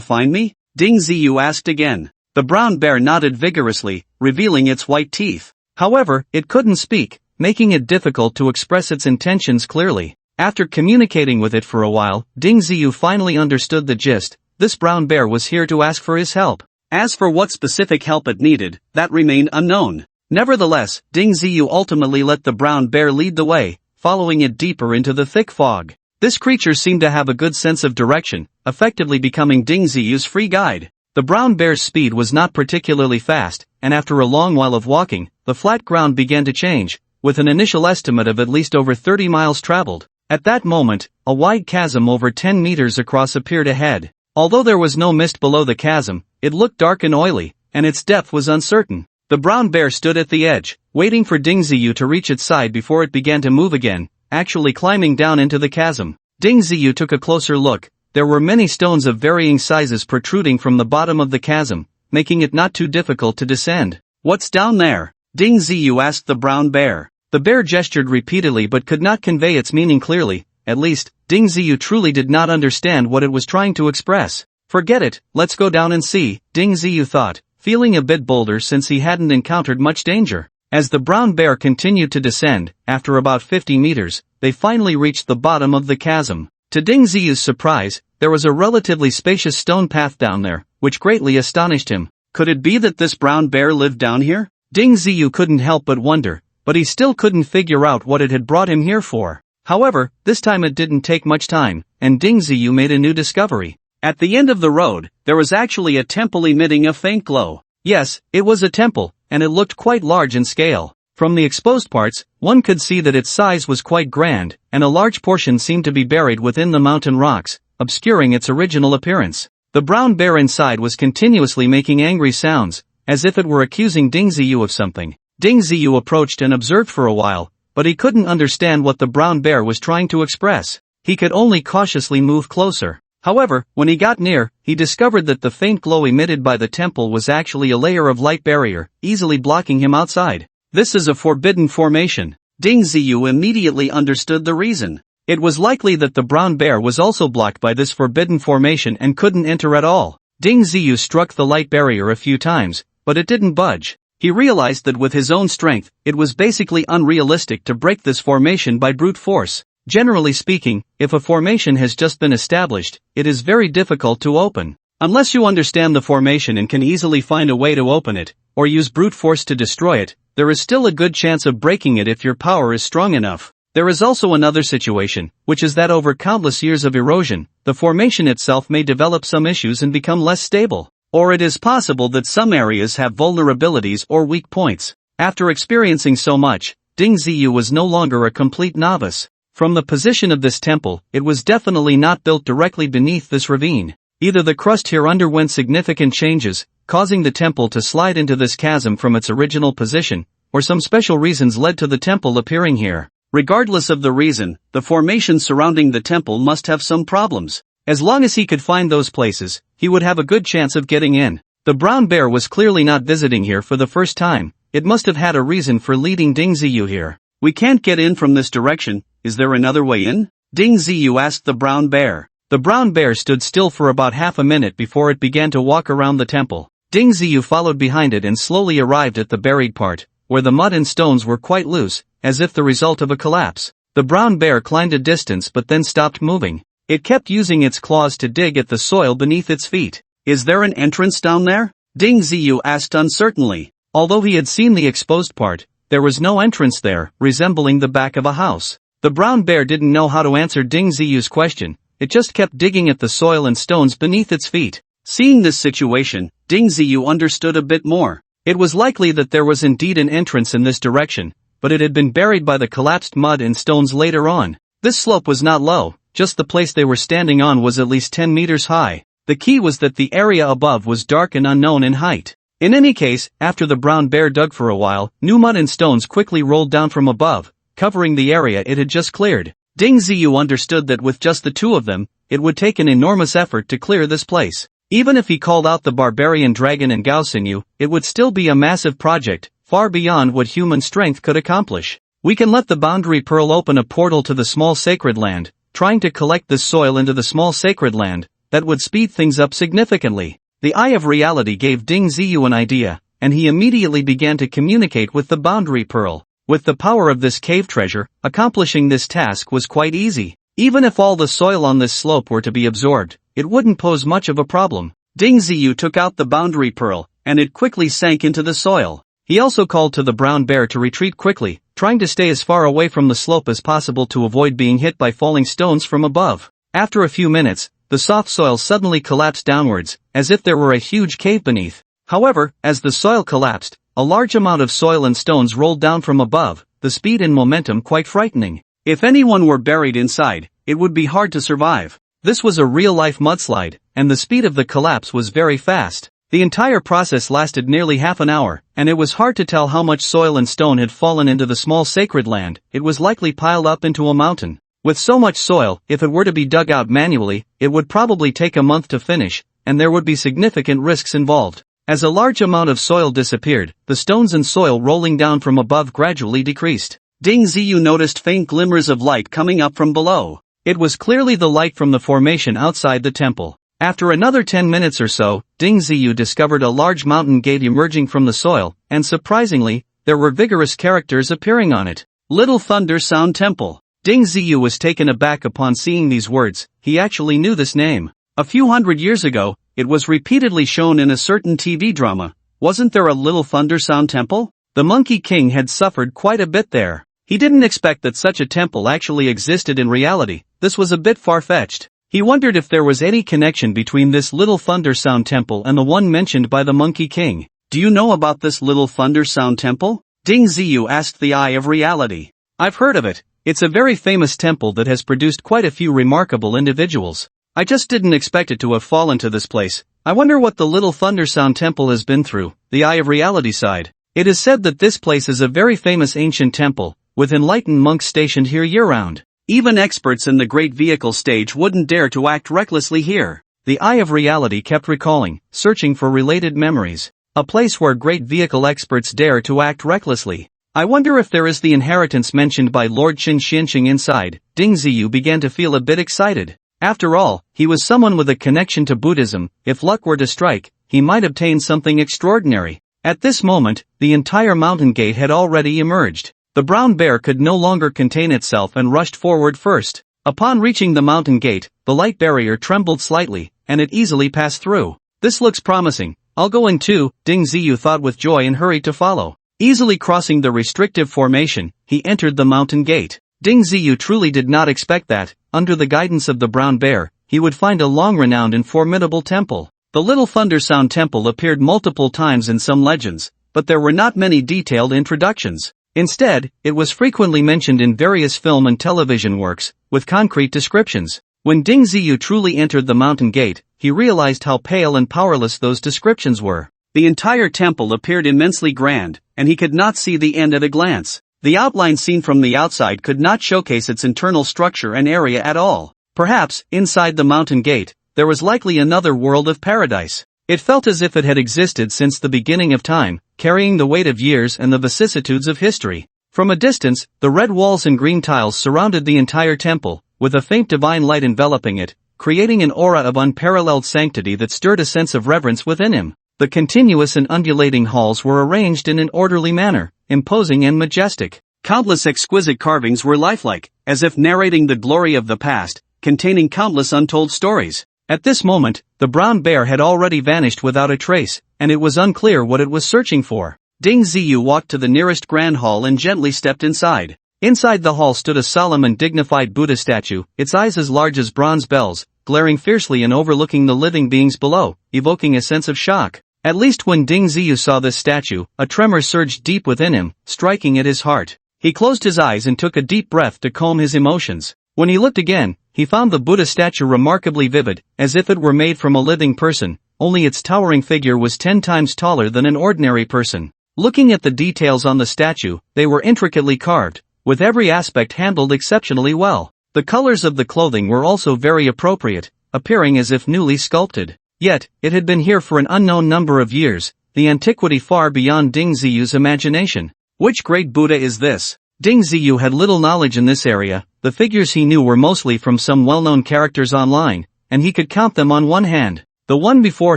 find me?" Ding Ziyu asked again. The brown bear nodded vigorously, revealing its white teeth. However, it couldn't speak, making it difficult to express its intentions clearly. After communicating with it for a while, Ding Ziyu finally understood the gist. This brown bear was here to ask for his help. As for what specific help it needed, that remained unknown. Nevertheless, Ding Ziyu ultimately let the brown bear lead the way, following it deeper into the thick fog. This creature seemed to have a good sense of direction, effectively becoming Ding Ziyu's free guide. The brown bear's speed was not particularly fast, and after a long while of walking, the flat ground began to change, with an initial estimate of at least over 30 miles traveled. At that moment, a wide chasm over 10 meters across appeared ahead. Although there was no mist below the chasm, it looked dark and oily, and its depth was uncertain. The brown bear stood at the edge, waiting for Ding Ziyu to reach its side before it began to move again, actually climbing down into the chasm. Ding Ziyu took a closer look. There were many stones of varying sizes protruding from the bottom of the chasm, making it not too difficult to descend. "What's down there?" Ding Ziyu asked the brown bear. The bear gestured repeatedly but could not convey its meaning clearly. At least, Ding Ziyu truly did not understand what it was trying to express. "Forget it, let's go down and see," Ding Ziyu thought, feeling a bit bolder since he hadn't encountered much danger. As the brown bear continued to descend, after about 50 meters, they finally reached the bottom of the chasm. To Ding Ziyu's surprise, there was a relatively spacious stone path down there, which greatly astonished him. Could it be that this brown bear lived down here? Ding Ziyu couldn't help but wonder, but he still couldn't figure out what it had brought him here for. However, this time it didn't take much time, and Ding Ziyu made a new discovery. At the end of the road, there was actually a temple emitting a faint glow. Yes, it was a temple, and it looked quite large in scale. From the exposed parts, one could see that its size was quite grand, and a large portion seemed to be buried within the mountain rocks, obscuring its original appearance. The brown bear inside was continuously making angry sounds, as if it were accusing Ding Ziyu of something. Ding Ziyu approached and observed for a while, but he couldn't understand what the brown bear was trying to express. He could only cautiously move closer. However, when he got near, he discovered that the faint glow emitted by the temple was actually a layer of light barrier, easily blocking him outside. "This is a forbidden formation." Ding Ziyu immediately understood the reason. It was likely that the brown bear was also blocked by this forbidden formation and couldn't enter at all. Ding Ziyu struck the light barrier a few times, but it didn't budge. He realized that with his own strength, it was basically unrealistic to break this formation by brute force. Generally speaking, if a formation has just been established, it is very difficult to open. Unless you understand the formation and can easily find a way to open it, or use brute force to destroy it, there is still a good chance of breaking it if your power is strong enough. There is also another situation, which is that over countless years of erosion, the formation itself may develop some issues and become less stable. Or it is possible that some areas have vulnerabilities or weak points. After experiencing so much, Ding Ziyu was no longer a complete novice. From the position of this temple, it was definitely not built directly beneath this ravine. Either the crust here underwent significant changes, causing the temple to slide into this chasm from its original position, or some special reasons led to the temple appearing here. Regardless of the reason, the formation surrounding the temple must have some problems. As long as he could find those places, he would have a good chance of getting in. The brown bear was clearly not visiting here for the first time. It must have had a reason for leading Ding Ziyu here. "We can't get in from this direction, is there another way in?" Ding Ziyu asked the brown bear. The The brown bear stood still for about half a minute before it began to walk around the temple. Ding Ziyu followed behind it and slowly arrived at the buried part, where the mud and stones were quite loose, as if the result of a collapse. The brown bear climbed a distance but then stopped moving. It kept using its claws to dig at the soil beneath its feet. "Is there an entrance down there?" Ding Ziyu asked uncertainly. Although he had seen the exposed part, there was no entrance there, resembling the back of a house. The brown bear didn't know how to answer Ding Ziyu's question. It just kept digging at the soil and stones beneath its feet. Seeing this situation, Ding Ziyu understood a bit more. It was likely that there was indeed an entrance in this direction, but it had been buried by the collapsed mud and stones later on. This slope was not low, just the place they were standing on was at least 10 meters high. The key was that the area above was dark and unknown in height. In any case, after the brown bear dug for a while, new mud and stones quickly rolled down from above, covering the area it had just cleared. Ding Ziyu understood that with just the two of them, it would take an enormous effort to clear this place. Even if he called out the barbarian dragon and Gao Xinyu, it would still be a massive project, far beyond what human strength could accomplish. "We can let the boundary pearl open a portal to the small sacred land, trying to collect this soil into the small sacred land, that would speed things up significantly." The Eye of Reality gave Ding Ziyu an idea, and he immediately began to communicate with the boundary pearl. With the power of this cave treasure, accomplishing this task was quite easy. Even if all the soil on this slope were to be absorbed, it wouldn't pose much of a problem. Ding Ziyu took out the boundary pearl, and it quickly sank into the soil. He also called to the brown bear to retreat quickly, trying to stay as far away from the slope as possible to avoid being hit by falling stones from above. After a few minutes, the soft soil suddenly collapsed downwards, as if there were a huge cave beneath. However, as the soil collapsed, a large amount of soil and stones rolled down from above, the speed and momentum quite frightening. If anyone were buried inside, it would be hard to survive. This was a real-life mudslide, and the speed of the collapse was very fast. The entire process lasted nearly half an hour, and it was hard to tell how much soil and stone had fallen into the small sacred land. It was likely piled up into a mountain. With so much soil, if it were to be dug out manually, it would probably take a month to finish, and there would be significant risks involved. As a large amount of soil disappeared, the stones and soil rolling down from above gradually decreased. Ding Ziyu noticed faint glimmers of light coming up from below. It was clearly the light from the formation outside the temple. After another 10 minutes or so, Ding Ziyu discovered a large mountain gate emerging from the soil, and surprisingly, there were vigorous characters appearing on it. "Little Thunder Sound Temple." Ding Ziyu was taken aback upon seeing these words. He actually knew this name. A few hundred years ago, it was repeatedly shown in a certain TV drama. Wasn't there a Little Thunder Sound Temple? The Monkey King had suffered quite a bit there. He didn't expect that such a temple actually existed in reality. This was a bit far-fetched. He wondered if there was any connection between this Little Thunder Sound Temple and the one mentioned by the Monkey King. "Do you know about this Little Thunder Sound Temple?" Ding Ziyu asked the Eye of Reality. "I've heard of it. It's a very famous temple that has produced quite a few remarkable individuals. I just didn't expect it to have fallen to this place. I wonder what the Little Thunder Sound Temple has been through." The Eye of Reality sighed. "It is said that this place is a very famous ancient temple, with enlightened monks stationed here year-round. Even experts in the great vehicle stage wouldn't dare to act recklessly here." The Eye of Reality kept recalling, searching for related memories. A place where great vehicle experts dare to act recklessly. I wonder if there is the inheritance mentioned by Lord Qin Xianqing inside. Ding Ziyu began to feel a bit excited. After all, he was someone with a connection to Buddhism. If luck were to strike, he might obtain something extraordinary. At this moment, the entire mountain gate had already emerged. The brown bear could no longer contain itself and rushed forward first. Upon reaching the mountain gate, the light barrier trembled slightly, and it easily passed through. "This looks promising. I'll go in too," Ding Ziyu thought with joy and hurried to follow. Easily crossing the restrictive formation, he entered the mountain gate. Ding Ziyu truly did not expect that, under the guidance of the brown bear, he would find a long-renowned and formidable temple. The Little Thunder Sound Temple appeared multiple times in some legends, but there were not many detailed introductions. Instead, it was frequently mentioned in various film and television works, with concrete descriptions. When Ding Ziyu truly entered the mountain gate, he realized how pale and powerless those descriptions were. The entire temple appeared immensely grand, and he could not see the end at a glance. The outline seen from the outside could not showcase its internal structure and area at all. Perhaps, inside the mountain gate, there was likely another world of paradise. It felt as if it had existed since the beginning of time, carrying the weight of years and the vicissitudes of history. From a distance, the red walls and green tiles surrounded the entire temple, with a faint divine light enveloping it. creating an aura of unparalleled sanctity that stirred a sense of reverence within him. The continuous and undulating halls were arranged in an orderly manner, imposing and majestic. Countless exquisite carvings were lifelike, as if narrating the glory of the past, containing countless untold stories. At this moment, the brown bear had already vanished without a trace, and it was unclear what it was searching for. Ding Ziyu walked to the nearest grand hall and gently stepped inside. Inside the hall stood a solemn and dignified Buddha statue, its eyes as large as bronze bells, glaring fiercely and overlooking the living beings below, evoking a sense of shock. At least when Ding Ziyu saw this statue, a tremor surged deep within him, striking at his heart. He closed his eyes and took a deep breath to calm his emotions. When he looked again, he found the Buddha statue remarkably vivid, as if it were made from a living person, only its towering figure was 10 times taller than an ordinary person. Looking at the details on the statue, they were intricately carved, with every aspect handled exceptionally well. The colors of the clothing were also very appropriate, appearing as if newly sculpted. Yet, it had been here for an unknown number of years, the antiquity far beyond Ding Ziyu's imagination. Which great Buddha is this? Ding Ziyu had little knowledge in this area. The figures he knew were mostly from some well-known characters online, and he could count them on one hand. The one before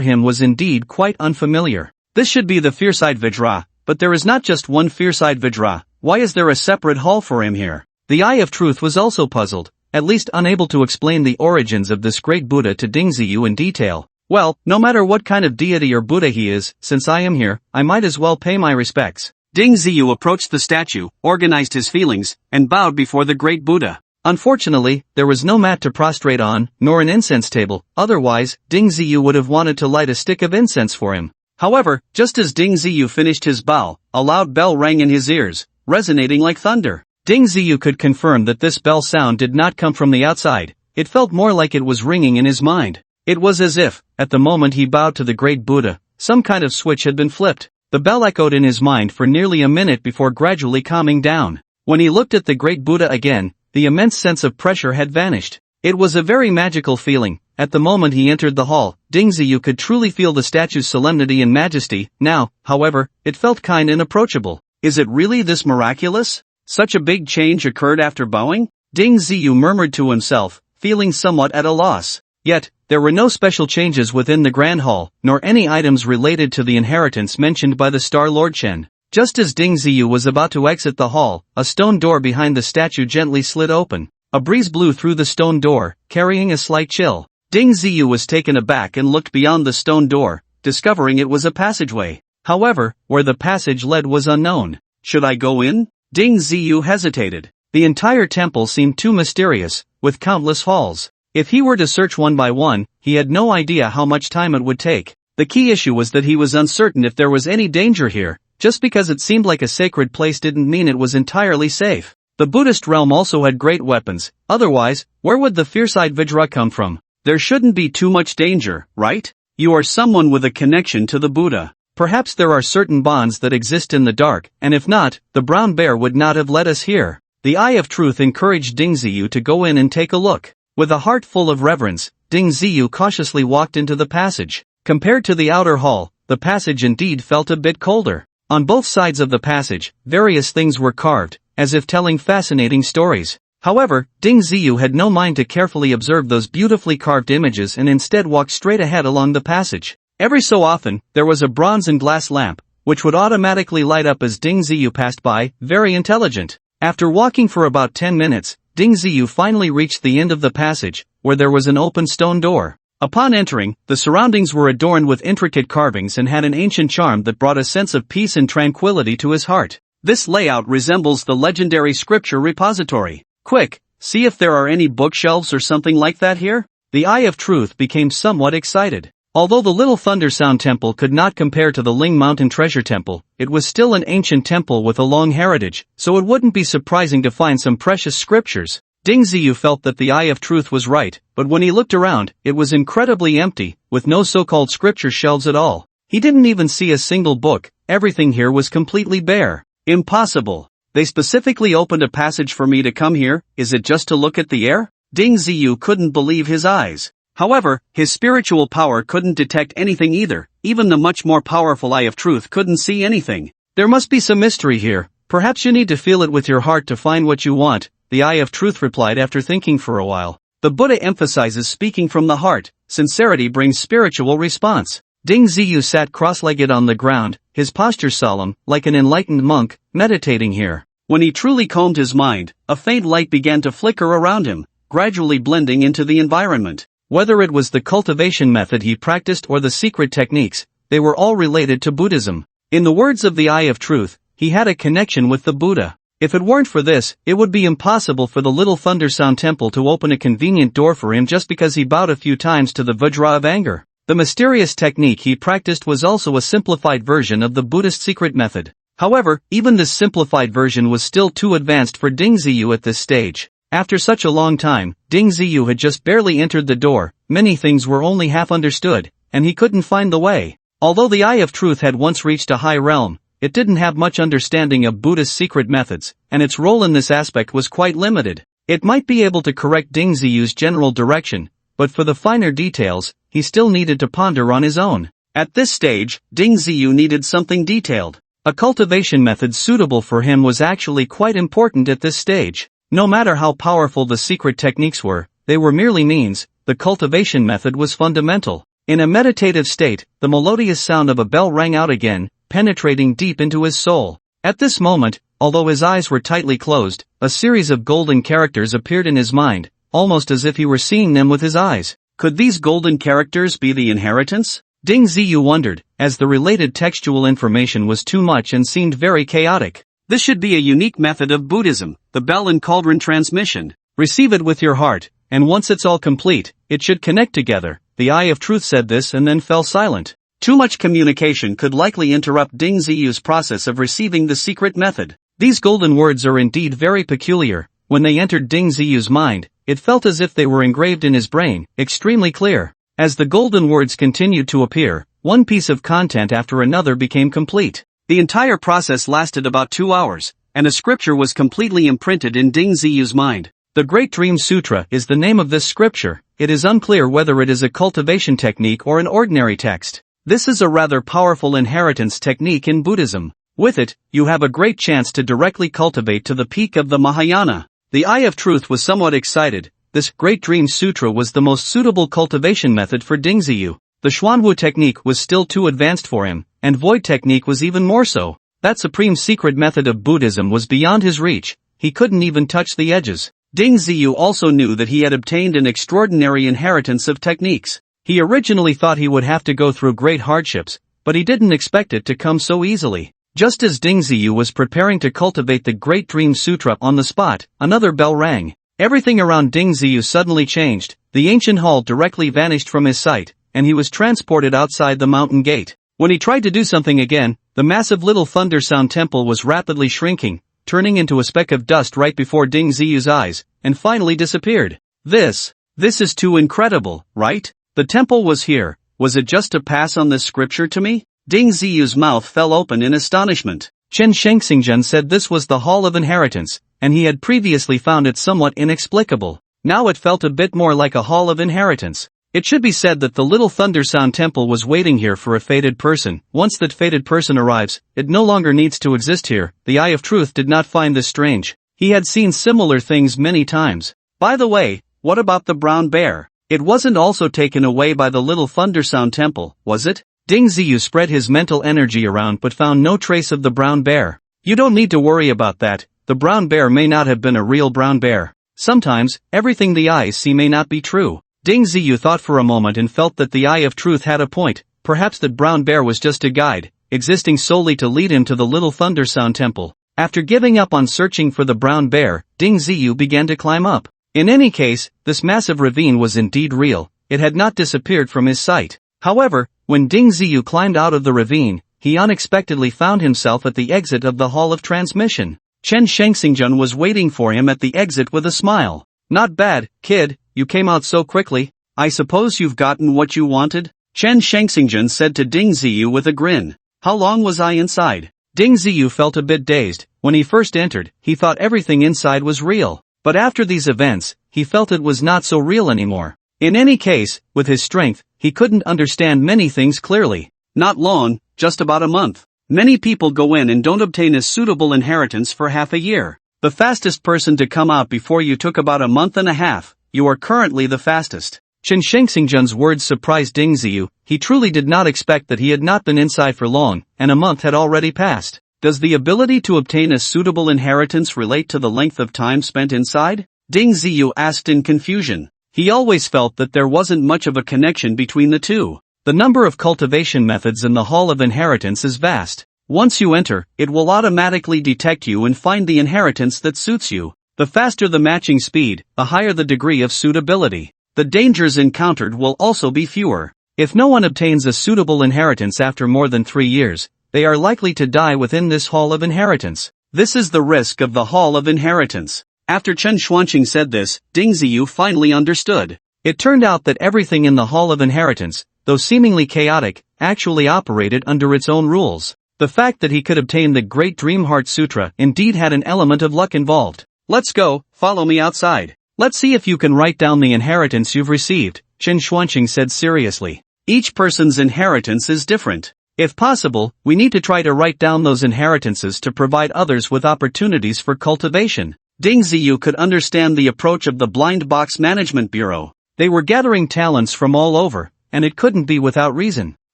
him was indeed quite unfamiliar. This should be the Fierce-eyed Vajra, but there is not just one Fierce-eyed Vajra. Why is there a separate hall for him here? The Eye of Truth was also puzzled, at least unable to explain the origins of this great Buddha to Ding Ziyu in detail. Well, no matter what kind of deity or Buddha he is, since I am here, I might as well pay my respects. Ding Ziyu approached the statue, organized his feelings, and bowed before the great Buddha. Unfortunately, there was no mat to prostrate on, nor an incense table, otherwise, Ding Ziyu would have wanted to light a stick of incense for him. However, just as Ding Ziyu finished his bow, a loud bell rang in his ears, resonating like thunder. Ding Ziyu could confirm that this bell sound did not come from the outside. It felt more like it was ringing in his mind. It was as if, at the moment he bowed to the great Buddha, some kind of switch had been flipped. The bell echoed in his mind for nearly a minute before gradually calming down. When he looked at the great Buddha again, the immense sense of pressure had vanished. It was a very magical feeling. At the moment he entered the hall, Ding Ziyu could truly feel the statue's solemnity and majesty. Now, however, it felt kind and approachable. Is it really this miraculous? Such a big change occurred after bowing? Ding Ziyu murmured to himself, feeling somewhat at a loss. Yet, there were no special changes within the Grand Hall, nor any items related to the inheritance mentioned by the Star Lord Chen. Just as Ding Ziyu was about to exit the hall, a stone door behind the statue gently slid open. A breeze blew through the stone door, carrying a slight chill. Ding Ziyu was taken aback and looked beyond the stone door, discovering it was a passageway. However, where the passage led was unknown. Should I go in? Ding Ziyu hesitated. The entire temple seemed too mysterious, with countless halls. If he were to search one by one, he had no idea how much time it would take. The key issue was that he was uncertain if there was any danger here. Just because it seemed like a sacred place didn't mean it was entirely safe. The Buddhist realm also had great weapons, otherwise, where would the fierce-eyed Vajra come from? There shouldn't be too much danger, right? You are someone with a connection to the Buddha. Perhaps there are certain bonds that exist in the dark, and if not, the brown bear would not have led us here. The Eye of Truth encouraged Ding Ziyu to go in and take a look. With a heart full of reverence, Ding Ziyu cautiously walked into the passage. Compared to the outer hall, the passage indeed felt a bit colder. On both sides of the passage, various things were carved, as if telling fascinating stories. However, Ding Ziyu had no mind to carefully observe those beautifully carved images and instead walked straight ahead along the passage. Every so often, there was a bronze and glass lamp, which would automatically light up as Ding Ziyu passed by, very intelligent. After walking for about 10 minutes, Ding Ziyu finally reached the end of the passage, where there was an open stone door. Upon entering, the surroundings were adorned with intricate carvings and had an ancient charm that brought a sense of peace and tranquility to his heart. This layout resembles the legendary scripture repository. Quick, see if there are any bookshelves or something like that here? The Eye of Truth became somewhat excited. Although the Little Thunder Sound Temple could not compare to the Ling Mountain Treasure Temple, it was still an ancient temple with a long heritage, so it wouldn't be surprising to find some precious scriptures. Ding Ziyu felt that the Eye of Truth was right, but when he looked around, it was incredibly empty, with no so-called scripture shelves at all. He didn't even see a single book. Everything here was completely bare. Impossible. They specifically opened a passage for me to come here. Is it just to look at the air? Ding Ziyu couldn't believe his eyes. However, his spiritual power couldn't detect anything either. Even the much more powerful Eye of Truth couldn't see anything. There must be some mystery here. Perhaps you need to feel it with your heart to find what you want, the Eye of Truth replied after thinking for a while. The Buddha emphasizes speaking from the heart. Sincerity brings spiritual response. Ding Ziyu sat cross-legged on the ground, his posture solemn, like an enlightened monk, meditating here. When he truly calmed his mind, a faint light began to flicker around him, gradually blending into the environment. Whether it was the cultivation method he practiced or the secret techniques, they were all related to Buddhism. In the words of the Eye of Truth, he had a connection with the Buddha. If it weren't for this, it would be impossible for the Little Thunder Sound Temple to open a convenient door for him just because he bowed a few times to the Vajra of anger. The mysterious technique he practiced was also a simplified version of the Buddhist secret method. However, even this simplified version was still too advanced for Ding Ziyu at this stage. After such a long time, Ding Ziyu had just barely entered the door, many things were only half understood, and he couldn't find the way. Although the Eye of Truth had once reached a high realm, it didn't have much understanding of Buddhist secret methods, and its role in this aspect was quite limited. It might be able to correct Ding Ziyu's general direction, but for the finer details, he still needed to ponder on his own. At this stage, Ding Ziyu needed something detailed. A cultivation method suitable for him was actually quite important at this stage. No matter how powerful the secret techniques were, they were merely means. The cultivation method was fundamental. In a meditative state, the melodious sound of a bell rang out again, penetrating deep into his soul. At this moment, although his eyes were tightly closed, a series of golden characters appeared in his mind, almost as if he were seeing them with his eyes. Could these golden characters be the inheritance? Ding Ziyu wondered, as the related textual information was too much and seemed very chaotic. This should be a unique method of Buddhism, the bell and cauldron transmission. Receive it with your heart, and once it's all complete, it should connect together. The Eye of Truth said this and then fell silent. Too much communication could likely interrupt Ding Ziyu's process of receiving the secret method. These golden words are indeed very peculiar. When they entered Ding Ziyu's mind, it felt as if they were engraved in his brain, extremely clear. As the golden words continued to appear, one piece of content after another became complete. The entire process lasted about 2 hours, and a scripture was completely imprinted in Ding Ziyu's mind. The Great Dream Sutra is the name of this scripture. It is unclear whether it is a cultivation technique or an ordinary text. This is a rather powerful inheritance technique in Buddhism. With it, you have a great chance to directly cultivate to the peak of the Mahayana. The Eye of Truth was somewhat excited. This Great Dream Sutra was the most suitable cultivation method for Ding Ziyu. The Xuanwu technique was still too advanced for him, and Void technique was even more so. That supreme secret method of Buddhism was beyond his reach. He couldn't even touch the edges. Ding Ziyu also knew that he had obtained an extraordinary inheritance of techniques. He originally thought he would have to go through great hardships, but he didn't expect it to come so easily. Just as Ding Ziyu was preparing to cultivate the Great Dream Sutra on the spot, another bell rang. Everything around Ding Ziyu suddenly changed. The ancient hall directly vanished from his sight, and he was transported outside the mountain gate. When he tried to do something again, the massive Little Thunder Sound Temple was rapidly shrinking, turning into a speck of dust right before Ding Ziyu's eyes, and finally disappeared. This is too incredible, right? The temple was here. Was it just to pass on this scripture to me? Ding Ziyu's mouth fell open in astonishment. Chen Shengxingzhen said this was the Hall of Inheritance, and he had previously found it somewhat inexplicable. Now it felt a bit more like a Hall of Inheritance. It should be said that the Little Thunder Sound Temple was waiting here for a fated person. Once that fated person arrives, it no longer needs to exist here. The Eye of Truth did not find this strange. He had seen similar things many times. By the way, what about the brown bear? It wasn't also taken away by the Little Thunder Sound Temple, was it? Ding Ziyu spread his mental energy around but found no trace of the brown bear. You don't need to worry about that. The brown bear may not have been a real brown bear. Sometimes, everything the eyes see may not be true. Ding Ziyu thought for a moment and felt that the Eye of Truth had a point. Perhaps that brown bear was just a guide, existing solely to lead him to the Little Thunder Sound Temple. After giving up on searching for the brown bear, Ding Ziyu began to climb up. In any case, this massive ravine was indeed real. It had not disappeared from his sight. However, when Ding Ziyu climbed out of the ravine, he unexpectedly found himself at the exit of the Hall of Transmission. Chen Shengxingzhen was waiting for him at the exit with a smile. Not bad, kid, you came out so quickly. I suppose you've gotten what you wanted? Chen Shengxingzhen said to Ding Ziyu with a grin. How long was I inside? Ding Ziyu felt a bit dazed. When he first entered, he thought everything inside was real. But after these events, he felt it was not so real anymore. In any case, with his strength, he couldn't understand many things clearly. Not long, just about a month. Many people go in and don't obtain a suitable inheritance for half a year. The fastest person to come out before you took about a month and a half. you are currently the fastest. Chen Shengxingjun's words surprised Ding Ziyu. He truly did not expect that he had not been inside for long, and a month had already passed. Does the ability to obtain a suitable inheritance relate to the length of time spent inside? Ding Ziyu asked in confusion. He always felt that there wasn't much of a connection between the two. The number of cultivation methods in the Hall of Inheritance is vast. Once you enter, it will automatically detect you and find the inheritance that suits you. The faster the matching speed, the higher the degree of suitability. The dangers encountered will also be fewer. If no one obtains a suitable inheritance after more than 3 years, they are likely to die within this Hall of Inheritance. This is the risk of the Hall of Inheritance. After Chen Xuanqing said this, Ding Ziyu finally understood. It turned out that everything in the Hall of Inheritance, though seemingly chaotic, actually operated under its own rules. The fact that he could obtain the Great Dream Heart Sutra indeed had an element of luck involved. Let's go, follow me outside. Let's see if you can write down the inheritance you've received, Chen Xuanqing said seriously. Each person's inheritance is different. If possible, we need to try to write down those inheritances to provide others with opportunities for cultivation. Ding Ziyu could understand the approach of the Blind Box Management Bureau. They were gathering talents from all over, and it couldn't be without reason.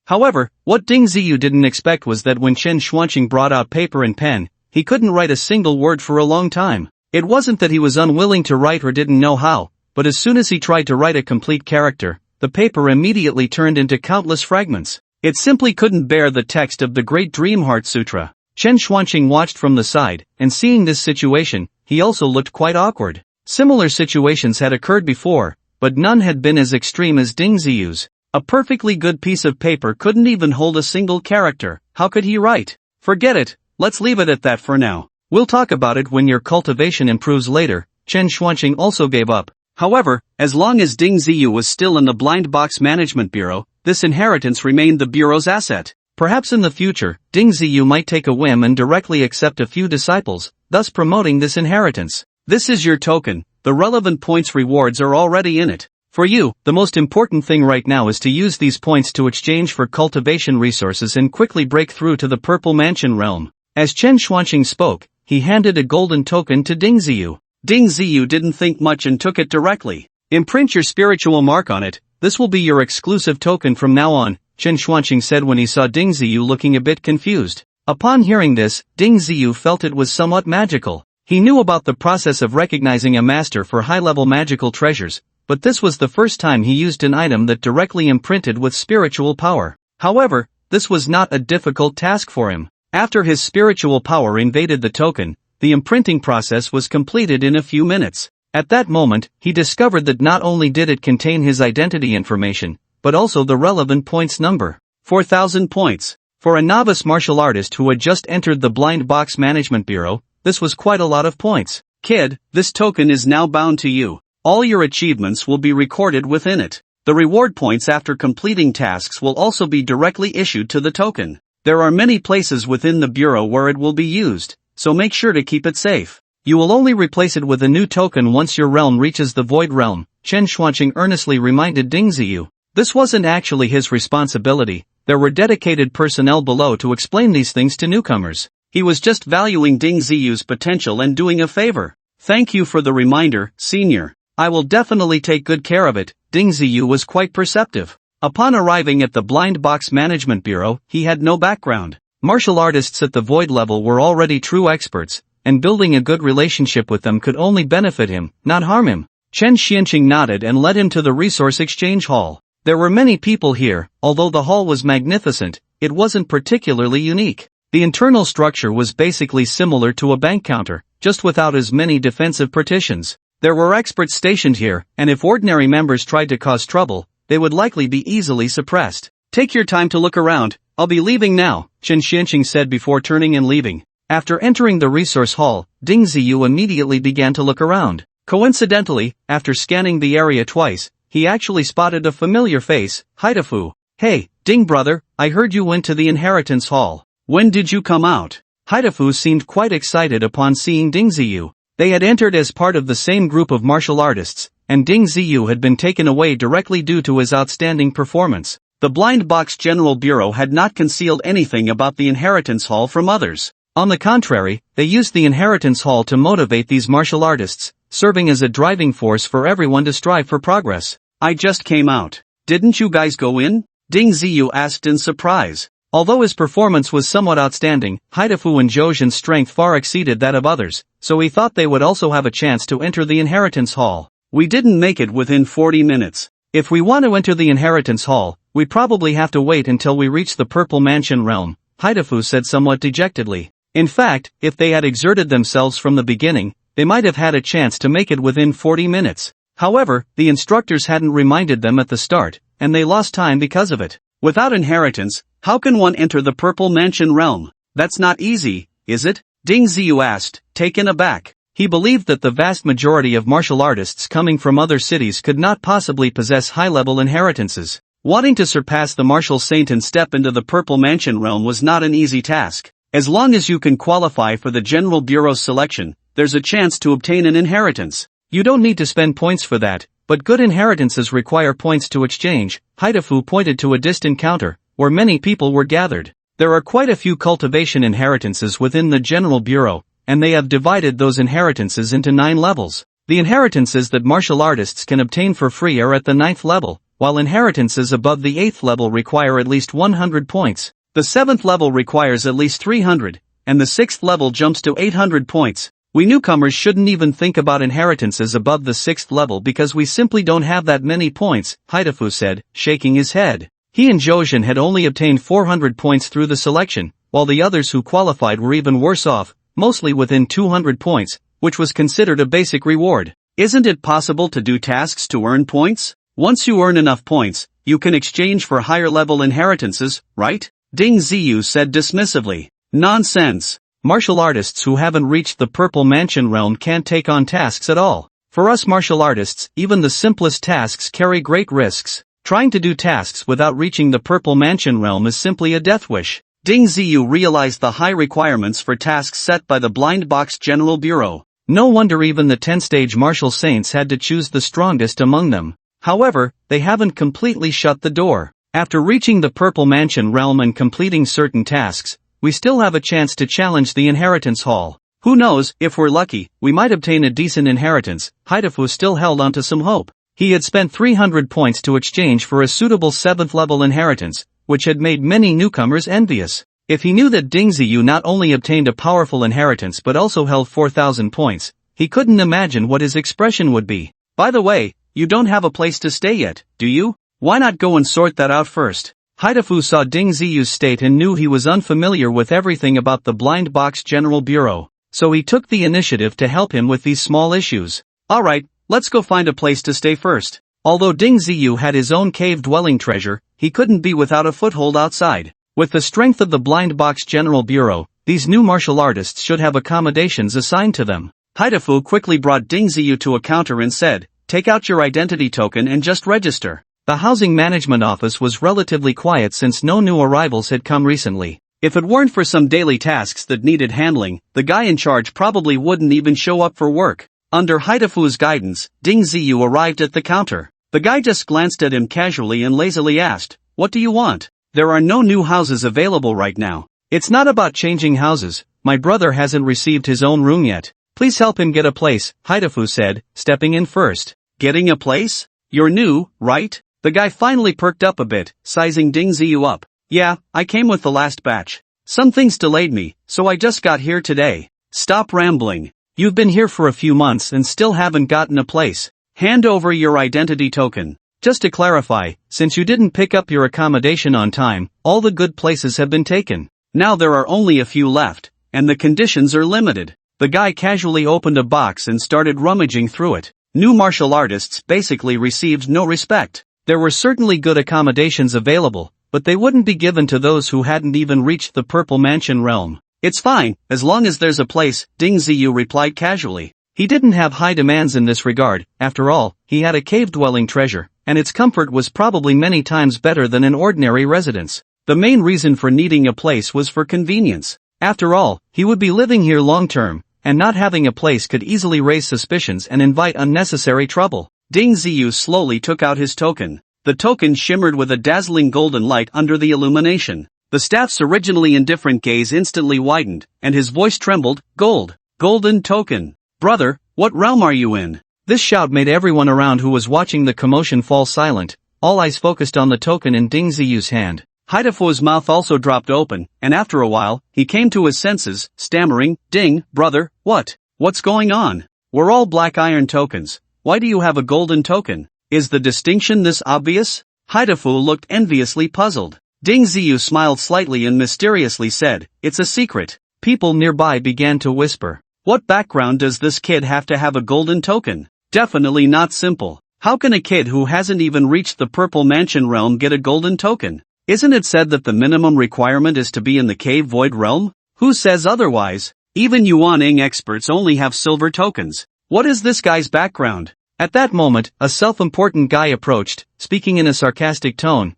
However, what Ding Ziyu didn't expect was that when Chen Xuanqing brought out paper and pen, he couldn't write a single word for a long time. It wasn't that he was unwilling to write or didn't know how, but as soon as he tried to write a complete character, the paper immediately turned into countless fragments. It simply couldn't bear the text of the Great Dream Heart Sutra. Chen Xuanqing watched from the side, and seeing this situation, he also looked quite awkward. Similar situations had occurred before, but none had been as extreme as Ding Ziyu's. A perfectly good piece of paper couldn't even hold a single character. How could he write? Forget it, let's leave it at that for now. We'll talk about it when your cultivation improves later. Chen Xuanqing also gave up. However, as long as Ding Ziyu was still in the Blind Box Management Bureau, this inheritance remained the Bureau's asset. Perhaps in the future, Ding Ziyu might take a whim and directly accept a few disciples, thus promoting this inheritance. This is your token, the relevant points rewards are already in it. For you, the most important thing right now is to use these points to exchange for cultivation resources and quickly break through to the Purple Mansion realm. As Chen Xuanqing spoke, he handed a golden token to Ding Ziyu. Ding Ziyu didn't think much and took it directly. Imprint your spiritual mark on it, this will be your exclusive token from now on, Chen Xuanqing said when he saw Ding Ziyu looking a bit confused. Upon hearing this, Ding Ziyu felt it was somewhat magical. He knew about the process of recognizing a master for high-level magical treasures, but this was the first time he used an item that directly imprinted with spiritual power. However, this was not a difficult task for him. After his spiritual power invaded the token, the imprinting process was completed in a few minutes. At that moment, he discovered that not only did it contain his identity information, but also the relevant points number. 4,000 points. For a novice martial artist who had just entered the Blind Box Management Bureau, this was quite a lot of points. Kid, this token is now bound to you. All your achievements will be recorded within it. The reward points after completing tasks will also be directly issued to the token. There are many places within the Bureau where it will be used, so make sure to keep it safe. You will only replace it with a new token once your realm reaches the Void Realm, Chen Xuanqing earnestly reminded Ding Ziyu. This wasn't actually his responsibility, there were dedicated personnel below to explain these things to newcomers. He was just valuing Ding Ziyu's potential and doing a favor. Thank you for the reminder, senior. I will definitely take good care of it. Ding Ziyu was quite perceptive. Upon arriving at the Blind Box Management Bureau, he had no background. Martial artists at the Void level were already true experts, and building a good relationship with them could only benefit him, not harm him. Chen Xianqing nodded and led him to the Resource Exchange Hall. There were many people here, although the hall was magnificent, it wasn't particularly unique. The internal structure was basically similar to a bank counter, just without as many defensive partitions. There were experts stationed here, and if ordinary members tried to cause trouble, they would likely be easily suppressed. Take your time to look around, I'll be leaving now, Chen Xianqing said before turning and leaving. After entering the resource hall, Ding Ziyu immediately began to look around. Coincidentally, after scanning the area twice, he actually spotted a familiar face, Haidafu. Hey, Ding brother, I heard you went to the inheritance hall. When did you come out? Haidafu seemed quite excited upon seeing Ding Ziyu. They had entered as part of the same group of martial artists, and Ding Ziyu had been taken away directly due to his outstanding performance. The Blind Box General Bureau had not concealed anything about the inheritance hall from others. On the contrary, they used the inheritance hall to motivate these martial artists, serving as a driving force for everyone to strive for progress. I just came out. Didn't you guys go in? Ding Ziyu asked in surprise. Although his performance was somewhat outstanding, Haidafu and Zhoujian's strength far exceeded that of others, so he thought they would also have a chance to enter the inheritance hall. We didn't make it within 40 minutes. If we want to enter the inheritance hall, we probably have to wait until we reach the Purple Mansion realm, Haidafu said somewhat dejectedly. In fact, if they had exerted themselves from the beginning, they might have had a chance to make it within 40 minutes. However, the instructors hadn't reminded them at the start, and they lost time because of it. Without inheritance, how can one enter the Purple Mansion realm? That's not easy, is it? Ding Ziyu asked, taken aback. He believed that the vast majority of martial artists coming from other cities could not possibly possess high-level inheritances. Wanting to surpass the martial saint and step into the Purple Mansion realm was not an easy task. As long as you can qualify for the General Bureau's selection, there's a chance to obtain an inheritance. You don't need to spend points for that, but good inheritances require points to exchange. Haidafu pointed to a distant counter, where many people were gathered. There are quite a few cultivation inheritances within the General Bureau, and they have divided those inheritances into 9 levels. The inheritances that martial artists can obtain for free are at the 9th level, while inheritances above the 8th level require at least 100 points. The 7th level requires at least 300, and the 6th level jumps to 800 points. We newcomers shouldn't even think about inheritances above the 6th level because we simply don't have that many points, Haidafu said, shaking his head. He and Zhoujian had only obtained 400 points through the selection, while the others who qualified were even worse off, mostly within 200 points, which was considered a basic reward. Isn't it possible to do tasks to earn points? Once you earn enough points, you can exchange for higher level inheritances, right? Ding Ziyu said dismissively. Nonsense. Martial artists who haven't reached the Purple Mansion realm can't take on tasks at all. For us martial artists, even the simplest tasks carry great risks. Trying to do tasks without reaching the Purple Mansion realm is simply a death wish. Ding Ziyu realized the high requirements for tasks set by the Blind Box General Bureau. No wonder even the 10-stage martial saints had to choose the strongest among them. However, they haven't completely shut the door. After reaching the Purple Mansion realm and completing certain tasks, we still have a chance to challenge the inheritance hall. Who knows, if we're lucky, we might obtain a decent inheritance. Haidafu still held onto some hope. He had spent 300 points to exchange for a suitable 7th level inheritance, which had made many newcomers envious. If he knew that Ding Ziyu not only obtained a powerful inheritance but also held 4,000 points, he couldn't imagine what his expression would be. By the way, you don't have a place to stay yet, do you? Why not go and sort that out first? Haidafu saw Ding Ziyu's state and knew he was unfamiliar with everything about the Blind Box General Bureau, so he took the initiative to help him with these small issues. Alright, let's go find a place to stay first. Although Ding Ziyu had his own cave-dwelling treasure, he couldn't be without a foothold outside. With the strength of the Blind Box General Bureau, these new martial artists should have accommodations assigned to them. Haidafu quickly brought Ding Ziyu to a counter and said, "Take out your identity token and just register." The housing management office was relatively quiet since no new arrivals had come recently. If it weren't for some daily tasks that needed handling, the guy in charge probably wouldn't even show up for work. Under Haidafu's guidance, Ding Ziyu arrived at the counter. The guy just glanced at him casually and lazily asked, "What do you want?" "There are no new houses available right now." "It's not about changing houses, my brother hasn't received his own room yet. Please help him get a place," Haidafu said, stepping in first. "Getting a place? You're new, right?" The guy finally perked up a bit, sizing Ding Ziyu up. "Yeah, I came with the last batch. Some things delayed me, so I just got here today." "Stop rambling. You've been here for a few months and still haven't gotten a place. Hand over your identity token." "Just to clarify, since you didn't pick up your accommodation on time, all the good places have been taken. Now there are only a few left, and the conditions are limited." The guy casually opened a box and started rummaging through it. New martial artists basically received no respect. There were certainly good accommodations available, but they wouldn't be given to those who hadn't even reached the Purple Mansion realm. "It's fine, as long as there's a place," Ding Ziyu replied casually. He didn't have high demands in this regard. After all, he had a cave-dwelling treasure, and its comfort was probably many times better than an ordinary residence. The main reason for needing a place was for convenience. After all, he would be living here long-term, and not having a place could easily raise suspicions and invite unnecessary trouble. Ding Ziyu slowly took out his token. The token shimmered with a dazzling golden light under the illumination. The staff's originally indifferent gaze instantly widened, and his voice trembled. "Gold. Golden token. Brother, What realm are you in? This shout made everyone around who was watching the commotion fall silent, all eyes focused on the token in Ding Ziyu's hand. Haidefu's mouth also dropped open, and after a while, he came to his senses, stammering, "Ding, brother, what's going on? We're all black iron tokens. Why do you have a golden token? Is the distinction this obvious?" Haidefu looked enviously puzzled. Ding Ziyu smiled slightly and mysteriously said, "It's a secret." People nearby began to whisper. What background does this kid have to have a golden token? Definitely not simple. How can a kid who hasn't even reached the Purple Mansion realm get a golden token? Isn't it said that the minimum requirement is to be in the Cave Void realm? Who says otherwise? Even Yuan-ing experts only have silver tokens. What is this guy's background? At that moment, a self-important guy approached, speaking in a sarcastic tone.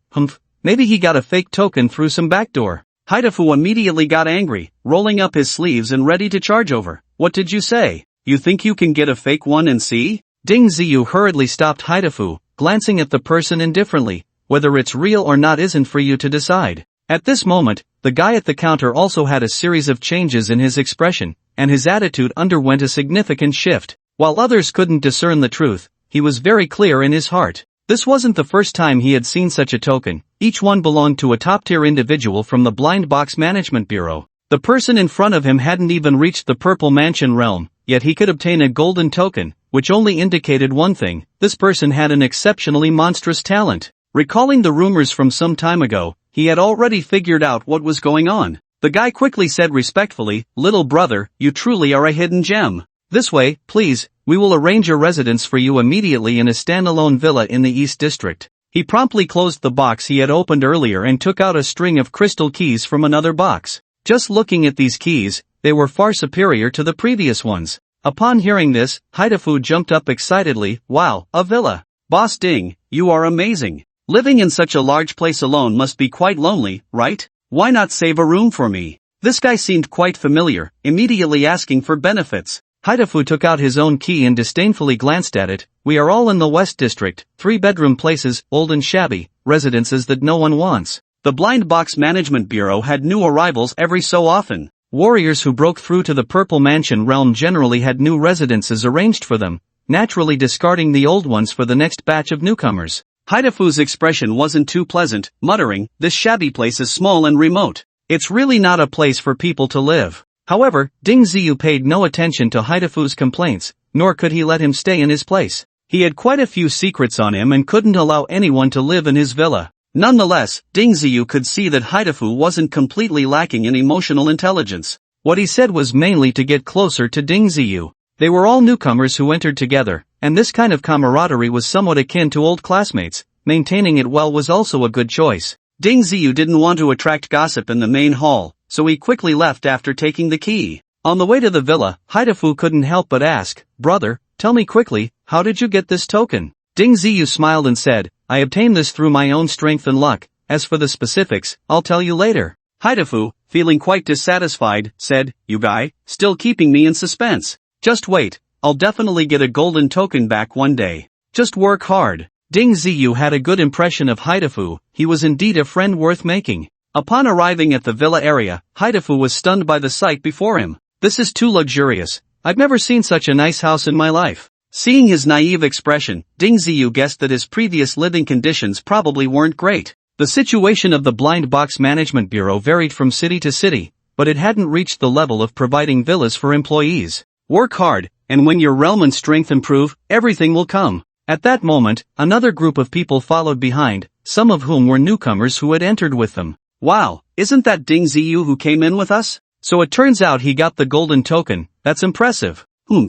Maybe he got a fake token through some backdoor. Haidefu immediately got angry, rolling up his sleeves and ready to charge over. What did you say? You think you can get a fake one and see? Ding Ziyu hurriedly stopped Haidefu, glancing at the person indifferently. Whether it's real or not isn't for you to decide. At this moment, the guy at the counter also had a series of changes in his expression, and his attitude underwent a significant shift. While others couldn't discern the truth, he was very clear in his heart. This wasn't the first time he had seen such a token. Each one belonged to a top-tier individual from the Blind Box Management Bureau. The person in front of him hadn't even reached the Purple Mansion realm, yet he could obtain a golden token, which only indicated one thing: this person had an exceptionally monstrous talent. Recalling the rumors from some time ago, he had already figured out what was going on. The guy quickly said respectfully, "Little brother, you truly are a hidden gem. This way, please, we will arrange a residence for you immediately in a standalone villa in the East District." He promptly closed the box he had opened earlier and took out a string of crystal keys from another box. Just looking at these keys, they were far superior to the previous ones. Upon hearing this, Haidefu jumped up excitedly. "Wow, a villa! Boss Ding, you are amazing. Living in such a large place alone must be quite lonely, right? Why not save a room for me?" This guy seemed quite familiar, immediately asking for benefits. Haidefu took out his own key and disdainfully glanced at it. "We are all in the West District, 3-bedroom places, old and shabby, residences that no one wants." The Blind Box Management Bureau had new arrivals every so often. Warriors who broke through to the Purple Mansion realm generally had new residences arranged for them, naturally discarding the old ones for the next batch of newcomers. Haidefu's expression wasn't too pleasant, muttering, "This shabby place is small and remote. It's really not a place for people to live." However, Ding Ziyu paid no attention to Haidefu's complaints, nor could he let him stay in his place. He had quite a few secrets on him and couldn't allow anyone to live in his villa. Nonetheless, Ding Ziyu could see that Haidefu wasn't completely lacking in emotional intelligence. What he said was mainly to get closer to Ding Ziyu. They were all newcomers who entered together, and this kind of camaraderie was somewhat akin to old classmates. Maintaining it well was also a good choice. Ding Ziyu didn't want to attract gossip in the main hall, so he quickly left after taking the key. On the way to the villa, Haidefu couldn't help but ask, "Brother, tell me quickly, how did you get this token?" Ding Ziyu smiled and said, "I obtained this through my own strength and luck. As for the specifics, I'll tell you later." Haidefu, feeling quite dissatisfied, said, "You guy, still keeping me in suspense. Just wait, I'll definitely get a golden token back one day. Just work hard." Ding Ziyu had a good impression of Haidefu. He was indeed a friend worth making. Upon arriving at the villa area, Haidefu was stunned by the sight before him. "This is too luxurious. I've never seen such a nice house in my life." Seeing his naive expression, Ding Ziyu guessed that his previous living conditions probably weren't great. The situation of the Blind Box Management Bureau varied from city to city, but it hadn't reached the level of providing villas for employees. Work hard, and when your realm and strength improve, everything will come. At that moment, another group of people followed behind, some of whom were newcomers who had entered with them. "Wow, isn't that Ding Ziyu who came in with us? So it turns out he got the golden token. That's impressive.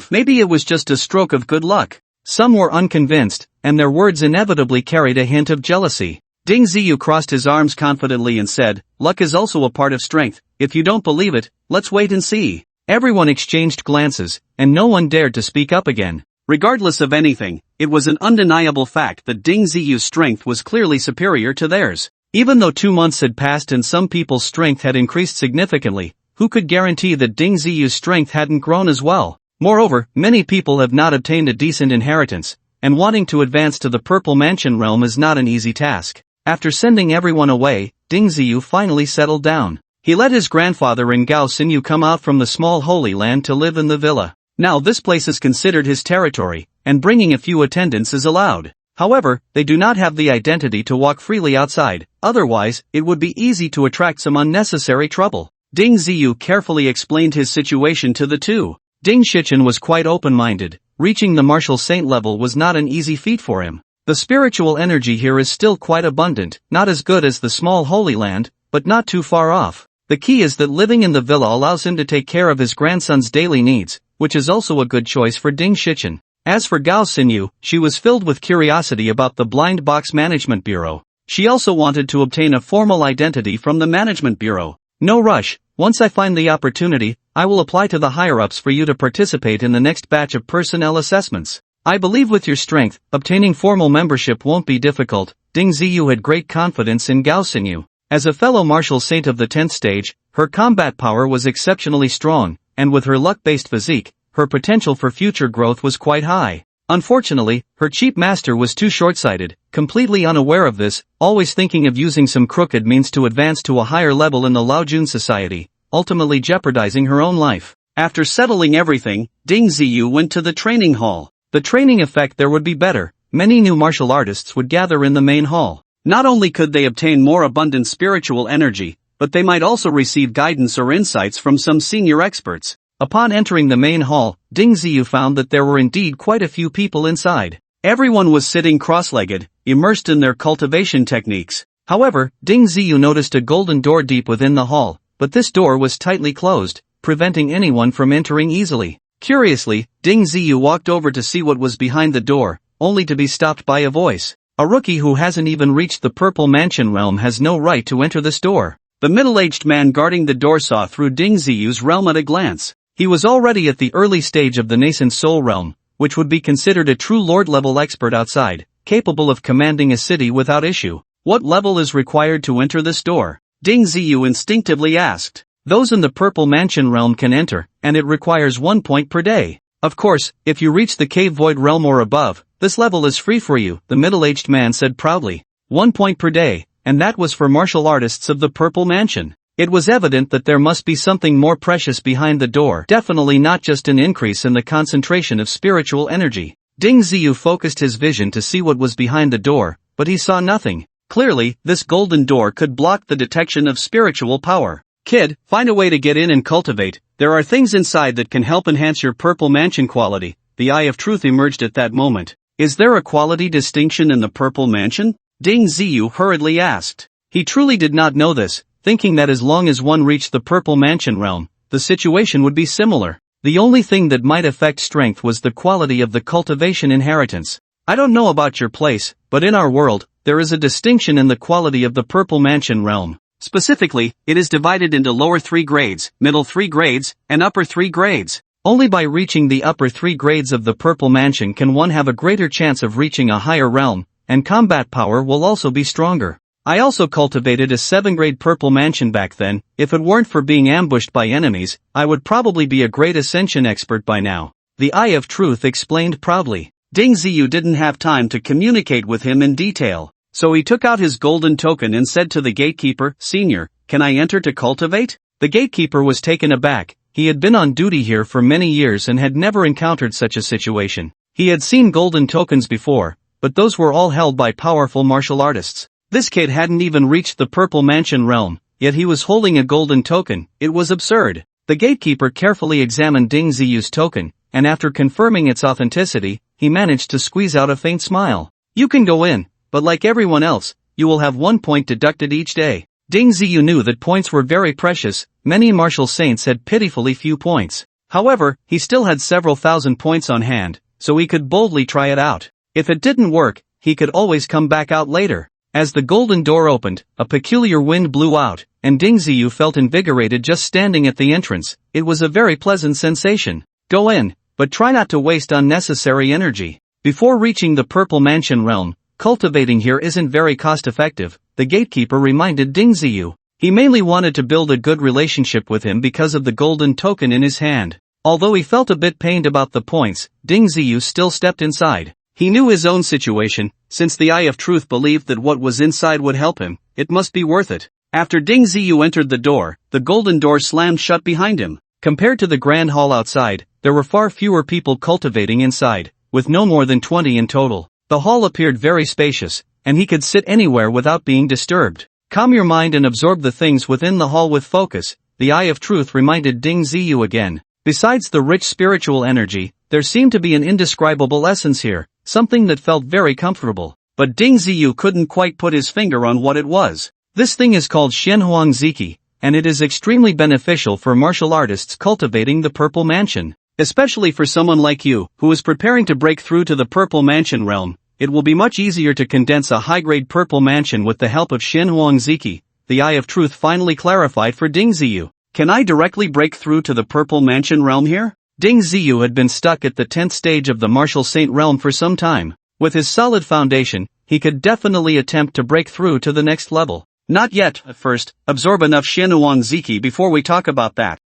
Maybe it was just a stroke of good luck." Some were unconvinced, and their words inevitably carried a hint of jealousy. Ding Ziyu crossed his arms confidently and said, "Luck is also a part of strength. If you don't believe it, let's wait and see." Everyone exchanged glances, and no one dared to speak up again. Regardless of anything, it was an undeniable fact that Ding Ziyu's strength was clearly superior to theirs. Even though 2 months had passed and some people's strength had increased significantly, who could guarantee that Ding Ziyu's strength hadn't grown as well? Moreover, many people have not obtained a decent inheritance, and wanting to advance to the Purple Mansion realm is not an easy task. After sending everyone away, Ding Ziyu finally settled down. He let his grandfather and Gao Xinyu come out from the small Holy Land to live in the villa. Now this place is considered his territory, and bringing a few attendants is allowed. However, they do not have the identity to walk freely outside, otherwise, it would be easy to attract some unnecessary trouble. Ding Ziyu carefully explained his situation to the two. Ding Shichen was quite open-minded. Reaching the martial saint level was not an easy feat for him. The spiritual energy here is still quite abundant, not as good as the small Holy Land, but not too far off. The key is that living in the villa allows him to take care of his grandson's daily needs, which is also a good choice for Ding Shichen. As for Gao Xinyu, she was filled with curiosity about the Blind Box Management Bureau. She also wanted to obtain a formal identity from the Management Bureau. No rush, once I find the opportunity, I will apply to the higher-ups for you to participate in the next batch of personnel assessments. I believe with your strength, obtaining formal membership won't be difficult. Ding Ziyu had great confidence in Gao Xinyu. As a fellow martial saint of the 10th stage, her combat power was exceptionally strong, and with her luck-based physique, her potential for future growth was quite high. Unfortunately, her chief master was too short-sighted, completely unaware of this, always thinking of using some crooked means to advance to a higher level in the Laojun society, ultimately jeopardizing her own life. After settling everything, Ding Ziyu went to the training hall. The training effect there would be better. Many new martial artists would gather in the main hall. Not only could they obtain more abundant spiritual energy, but they might also receive guidance or insights from some senior experts. Upon entering the main hall, Ding Ziyu found that there were indeed quite a few people inside. Everyone was sitting cross-legged, immersed in their cultivation techniques. However, Ding Ziyu noticed a golden door deep within the hall, but this door was tightly closed, preventing anyone from entering easily. Curiously, Ding Ziyu walked over to see what was behind the door, only to be stopped by a voice. A rookie who hasn't even reached the Purple Mansion realm has no right to enter this door. The middle-aged man guarding the door saw through Ding Ziyu's realm at a glance. He was already at the early stage of the nascent soul realm, which would be considered a true lord-level expert outside, capable of commanding a city without issue. What level is required to enter this door? Ding Ziyu instinctively asked. Those in the Purple Mansion realm can enter, and it requires 1 point per day. Of course, if you reach the Cave Void realm or above, this level is free for you, the middle-aged man said proudly. 1 point per day, and that was for martial artists of the Purple Mansion. It was evident that there must be something more precious behind the door, definitely not just an increase in the concentration of spiritual energy. Ding Ziyu focused his vision to see what was behind the door, but he saw nothing. Clearly, this golden door could block the detection of spiritual power. Kid, find a way to get in and cultivate. There are things inside that can help enhance your Purple Mansion quality. The Eye of Truth emerged at that moment. Is there a quality distinction in the Purple Mansion? Ding Ziyu hurriedly asked. He truly did not know this, thinking that as long as one reached the Purple Mansion realm, the situation would be similar. The only thing that might affect strength was the quality of the cultivation inheritance. I don't know about your place, but in our world, there is a distinction in the quality of the Purple Mansion realm. Specifically, it is divided into lower 3 grades, middle 3 grades, and upper 3 grades. Only by reaching the upper 3 grades of the Purple Mansion can one have a greater chance of reaching a higher realm, and combat power will also be stronger. I also cultivated a 7th-grade Purple Mansion back then. If it weren't for being ambushed by enemies, I would probably be a great ascension expert by now. The Eye of Truth explained proudly. Ding Ziyu didn't have time to communicate with him in detail, so he took out his golden token and said to the gatekeeper, "Senior, can I enter to cultivate?" The gatekeeper was taken aback. He had been on duty here for many years and had never encountered such a situation. He had seen golden tokens before, but those were all held by powerful martial artists. This kid hadn't even reached the Purple Mansion realm, yet he was holding a golden token. It was absurd. The gatekeeper carefully examined Ding Ziyu's token, and after confirming its authenticity, he managed to squeeze out a faint smile. "You can go in, but like everyone else, you will have 1 point deducted each day." Ding Ziyu knew that points were very precious. Many martial saints had pitifully few points. However, he still had several thousand points on hand, so he could boldly try it out. If it didn't work, he could always come back out later. As the golden door opened, a peculiar wind blew out, and Ding Ziyu felt invigorated just standing at the entrance. It was a very pleasant sensation. Go in, but try not to waste unnecessary energy. Before reaching the Purple Mansion realm, cultivating here isn't very cost-effective, the gatekeeper reminded Ding Ziyu. He mainly wanted to build a good relationship with him because of the golden token in his hand. Although he felt a bit pained about the points, Ding Ziyu still stepped inside. He knew his own situation. Since the Eye of Truth believed that what was inside would help him, it must be worth it. After Ding Ziyu entered the door, the golden door slammed shut behind him. Compared to the grand hall outside, there were far fewer people cultivating inside, with no more than 20 in total. The hall appeared very spacious, and he could sit anywhere without being disturbed. Calm your mind and absorb the things within the hall with focus, the Eye of Truth reminded Ding Ziyu again. Besides the rich spiritual energy, there seemed to be an indescribable essence here, something that felt very comfortable. But Ding Ziyu couldn't quite put his finger on what it was. This thing is called Shenhuang Ziki, and it is extremely beneficial for martial artists cultivating the Purple Mansion. Especially for someone like you, who is preparing to break through to the Purple Mansion realm, it will be much easier to condense a high-grade Purple Mansion with the help of Shenhuang Ziki, the Eye of Truth finally clarified for Ding Ziyu. Can I directly break through to the Purple Mansion realm here? Ding Ziyu had been stuck at the 10th stage of the Martial Saint realm for some time. With his solid foundation, he could definitely attempt to break through to the next level. Not yet, at first, absorb enough Shenhuang Ziki before we talk about that.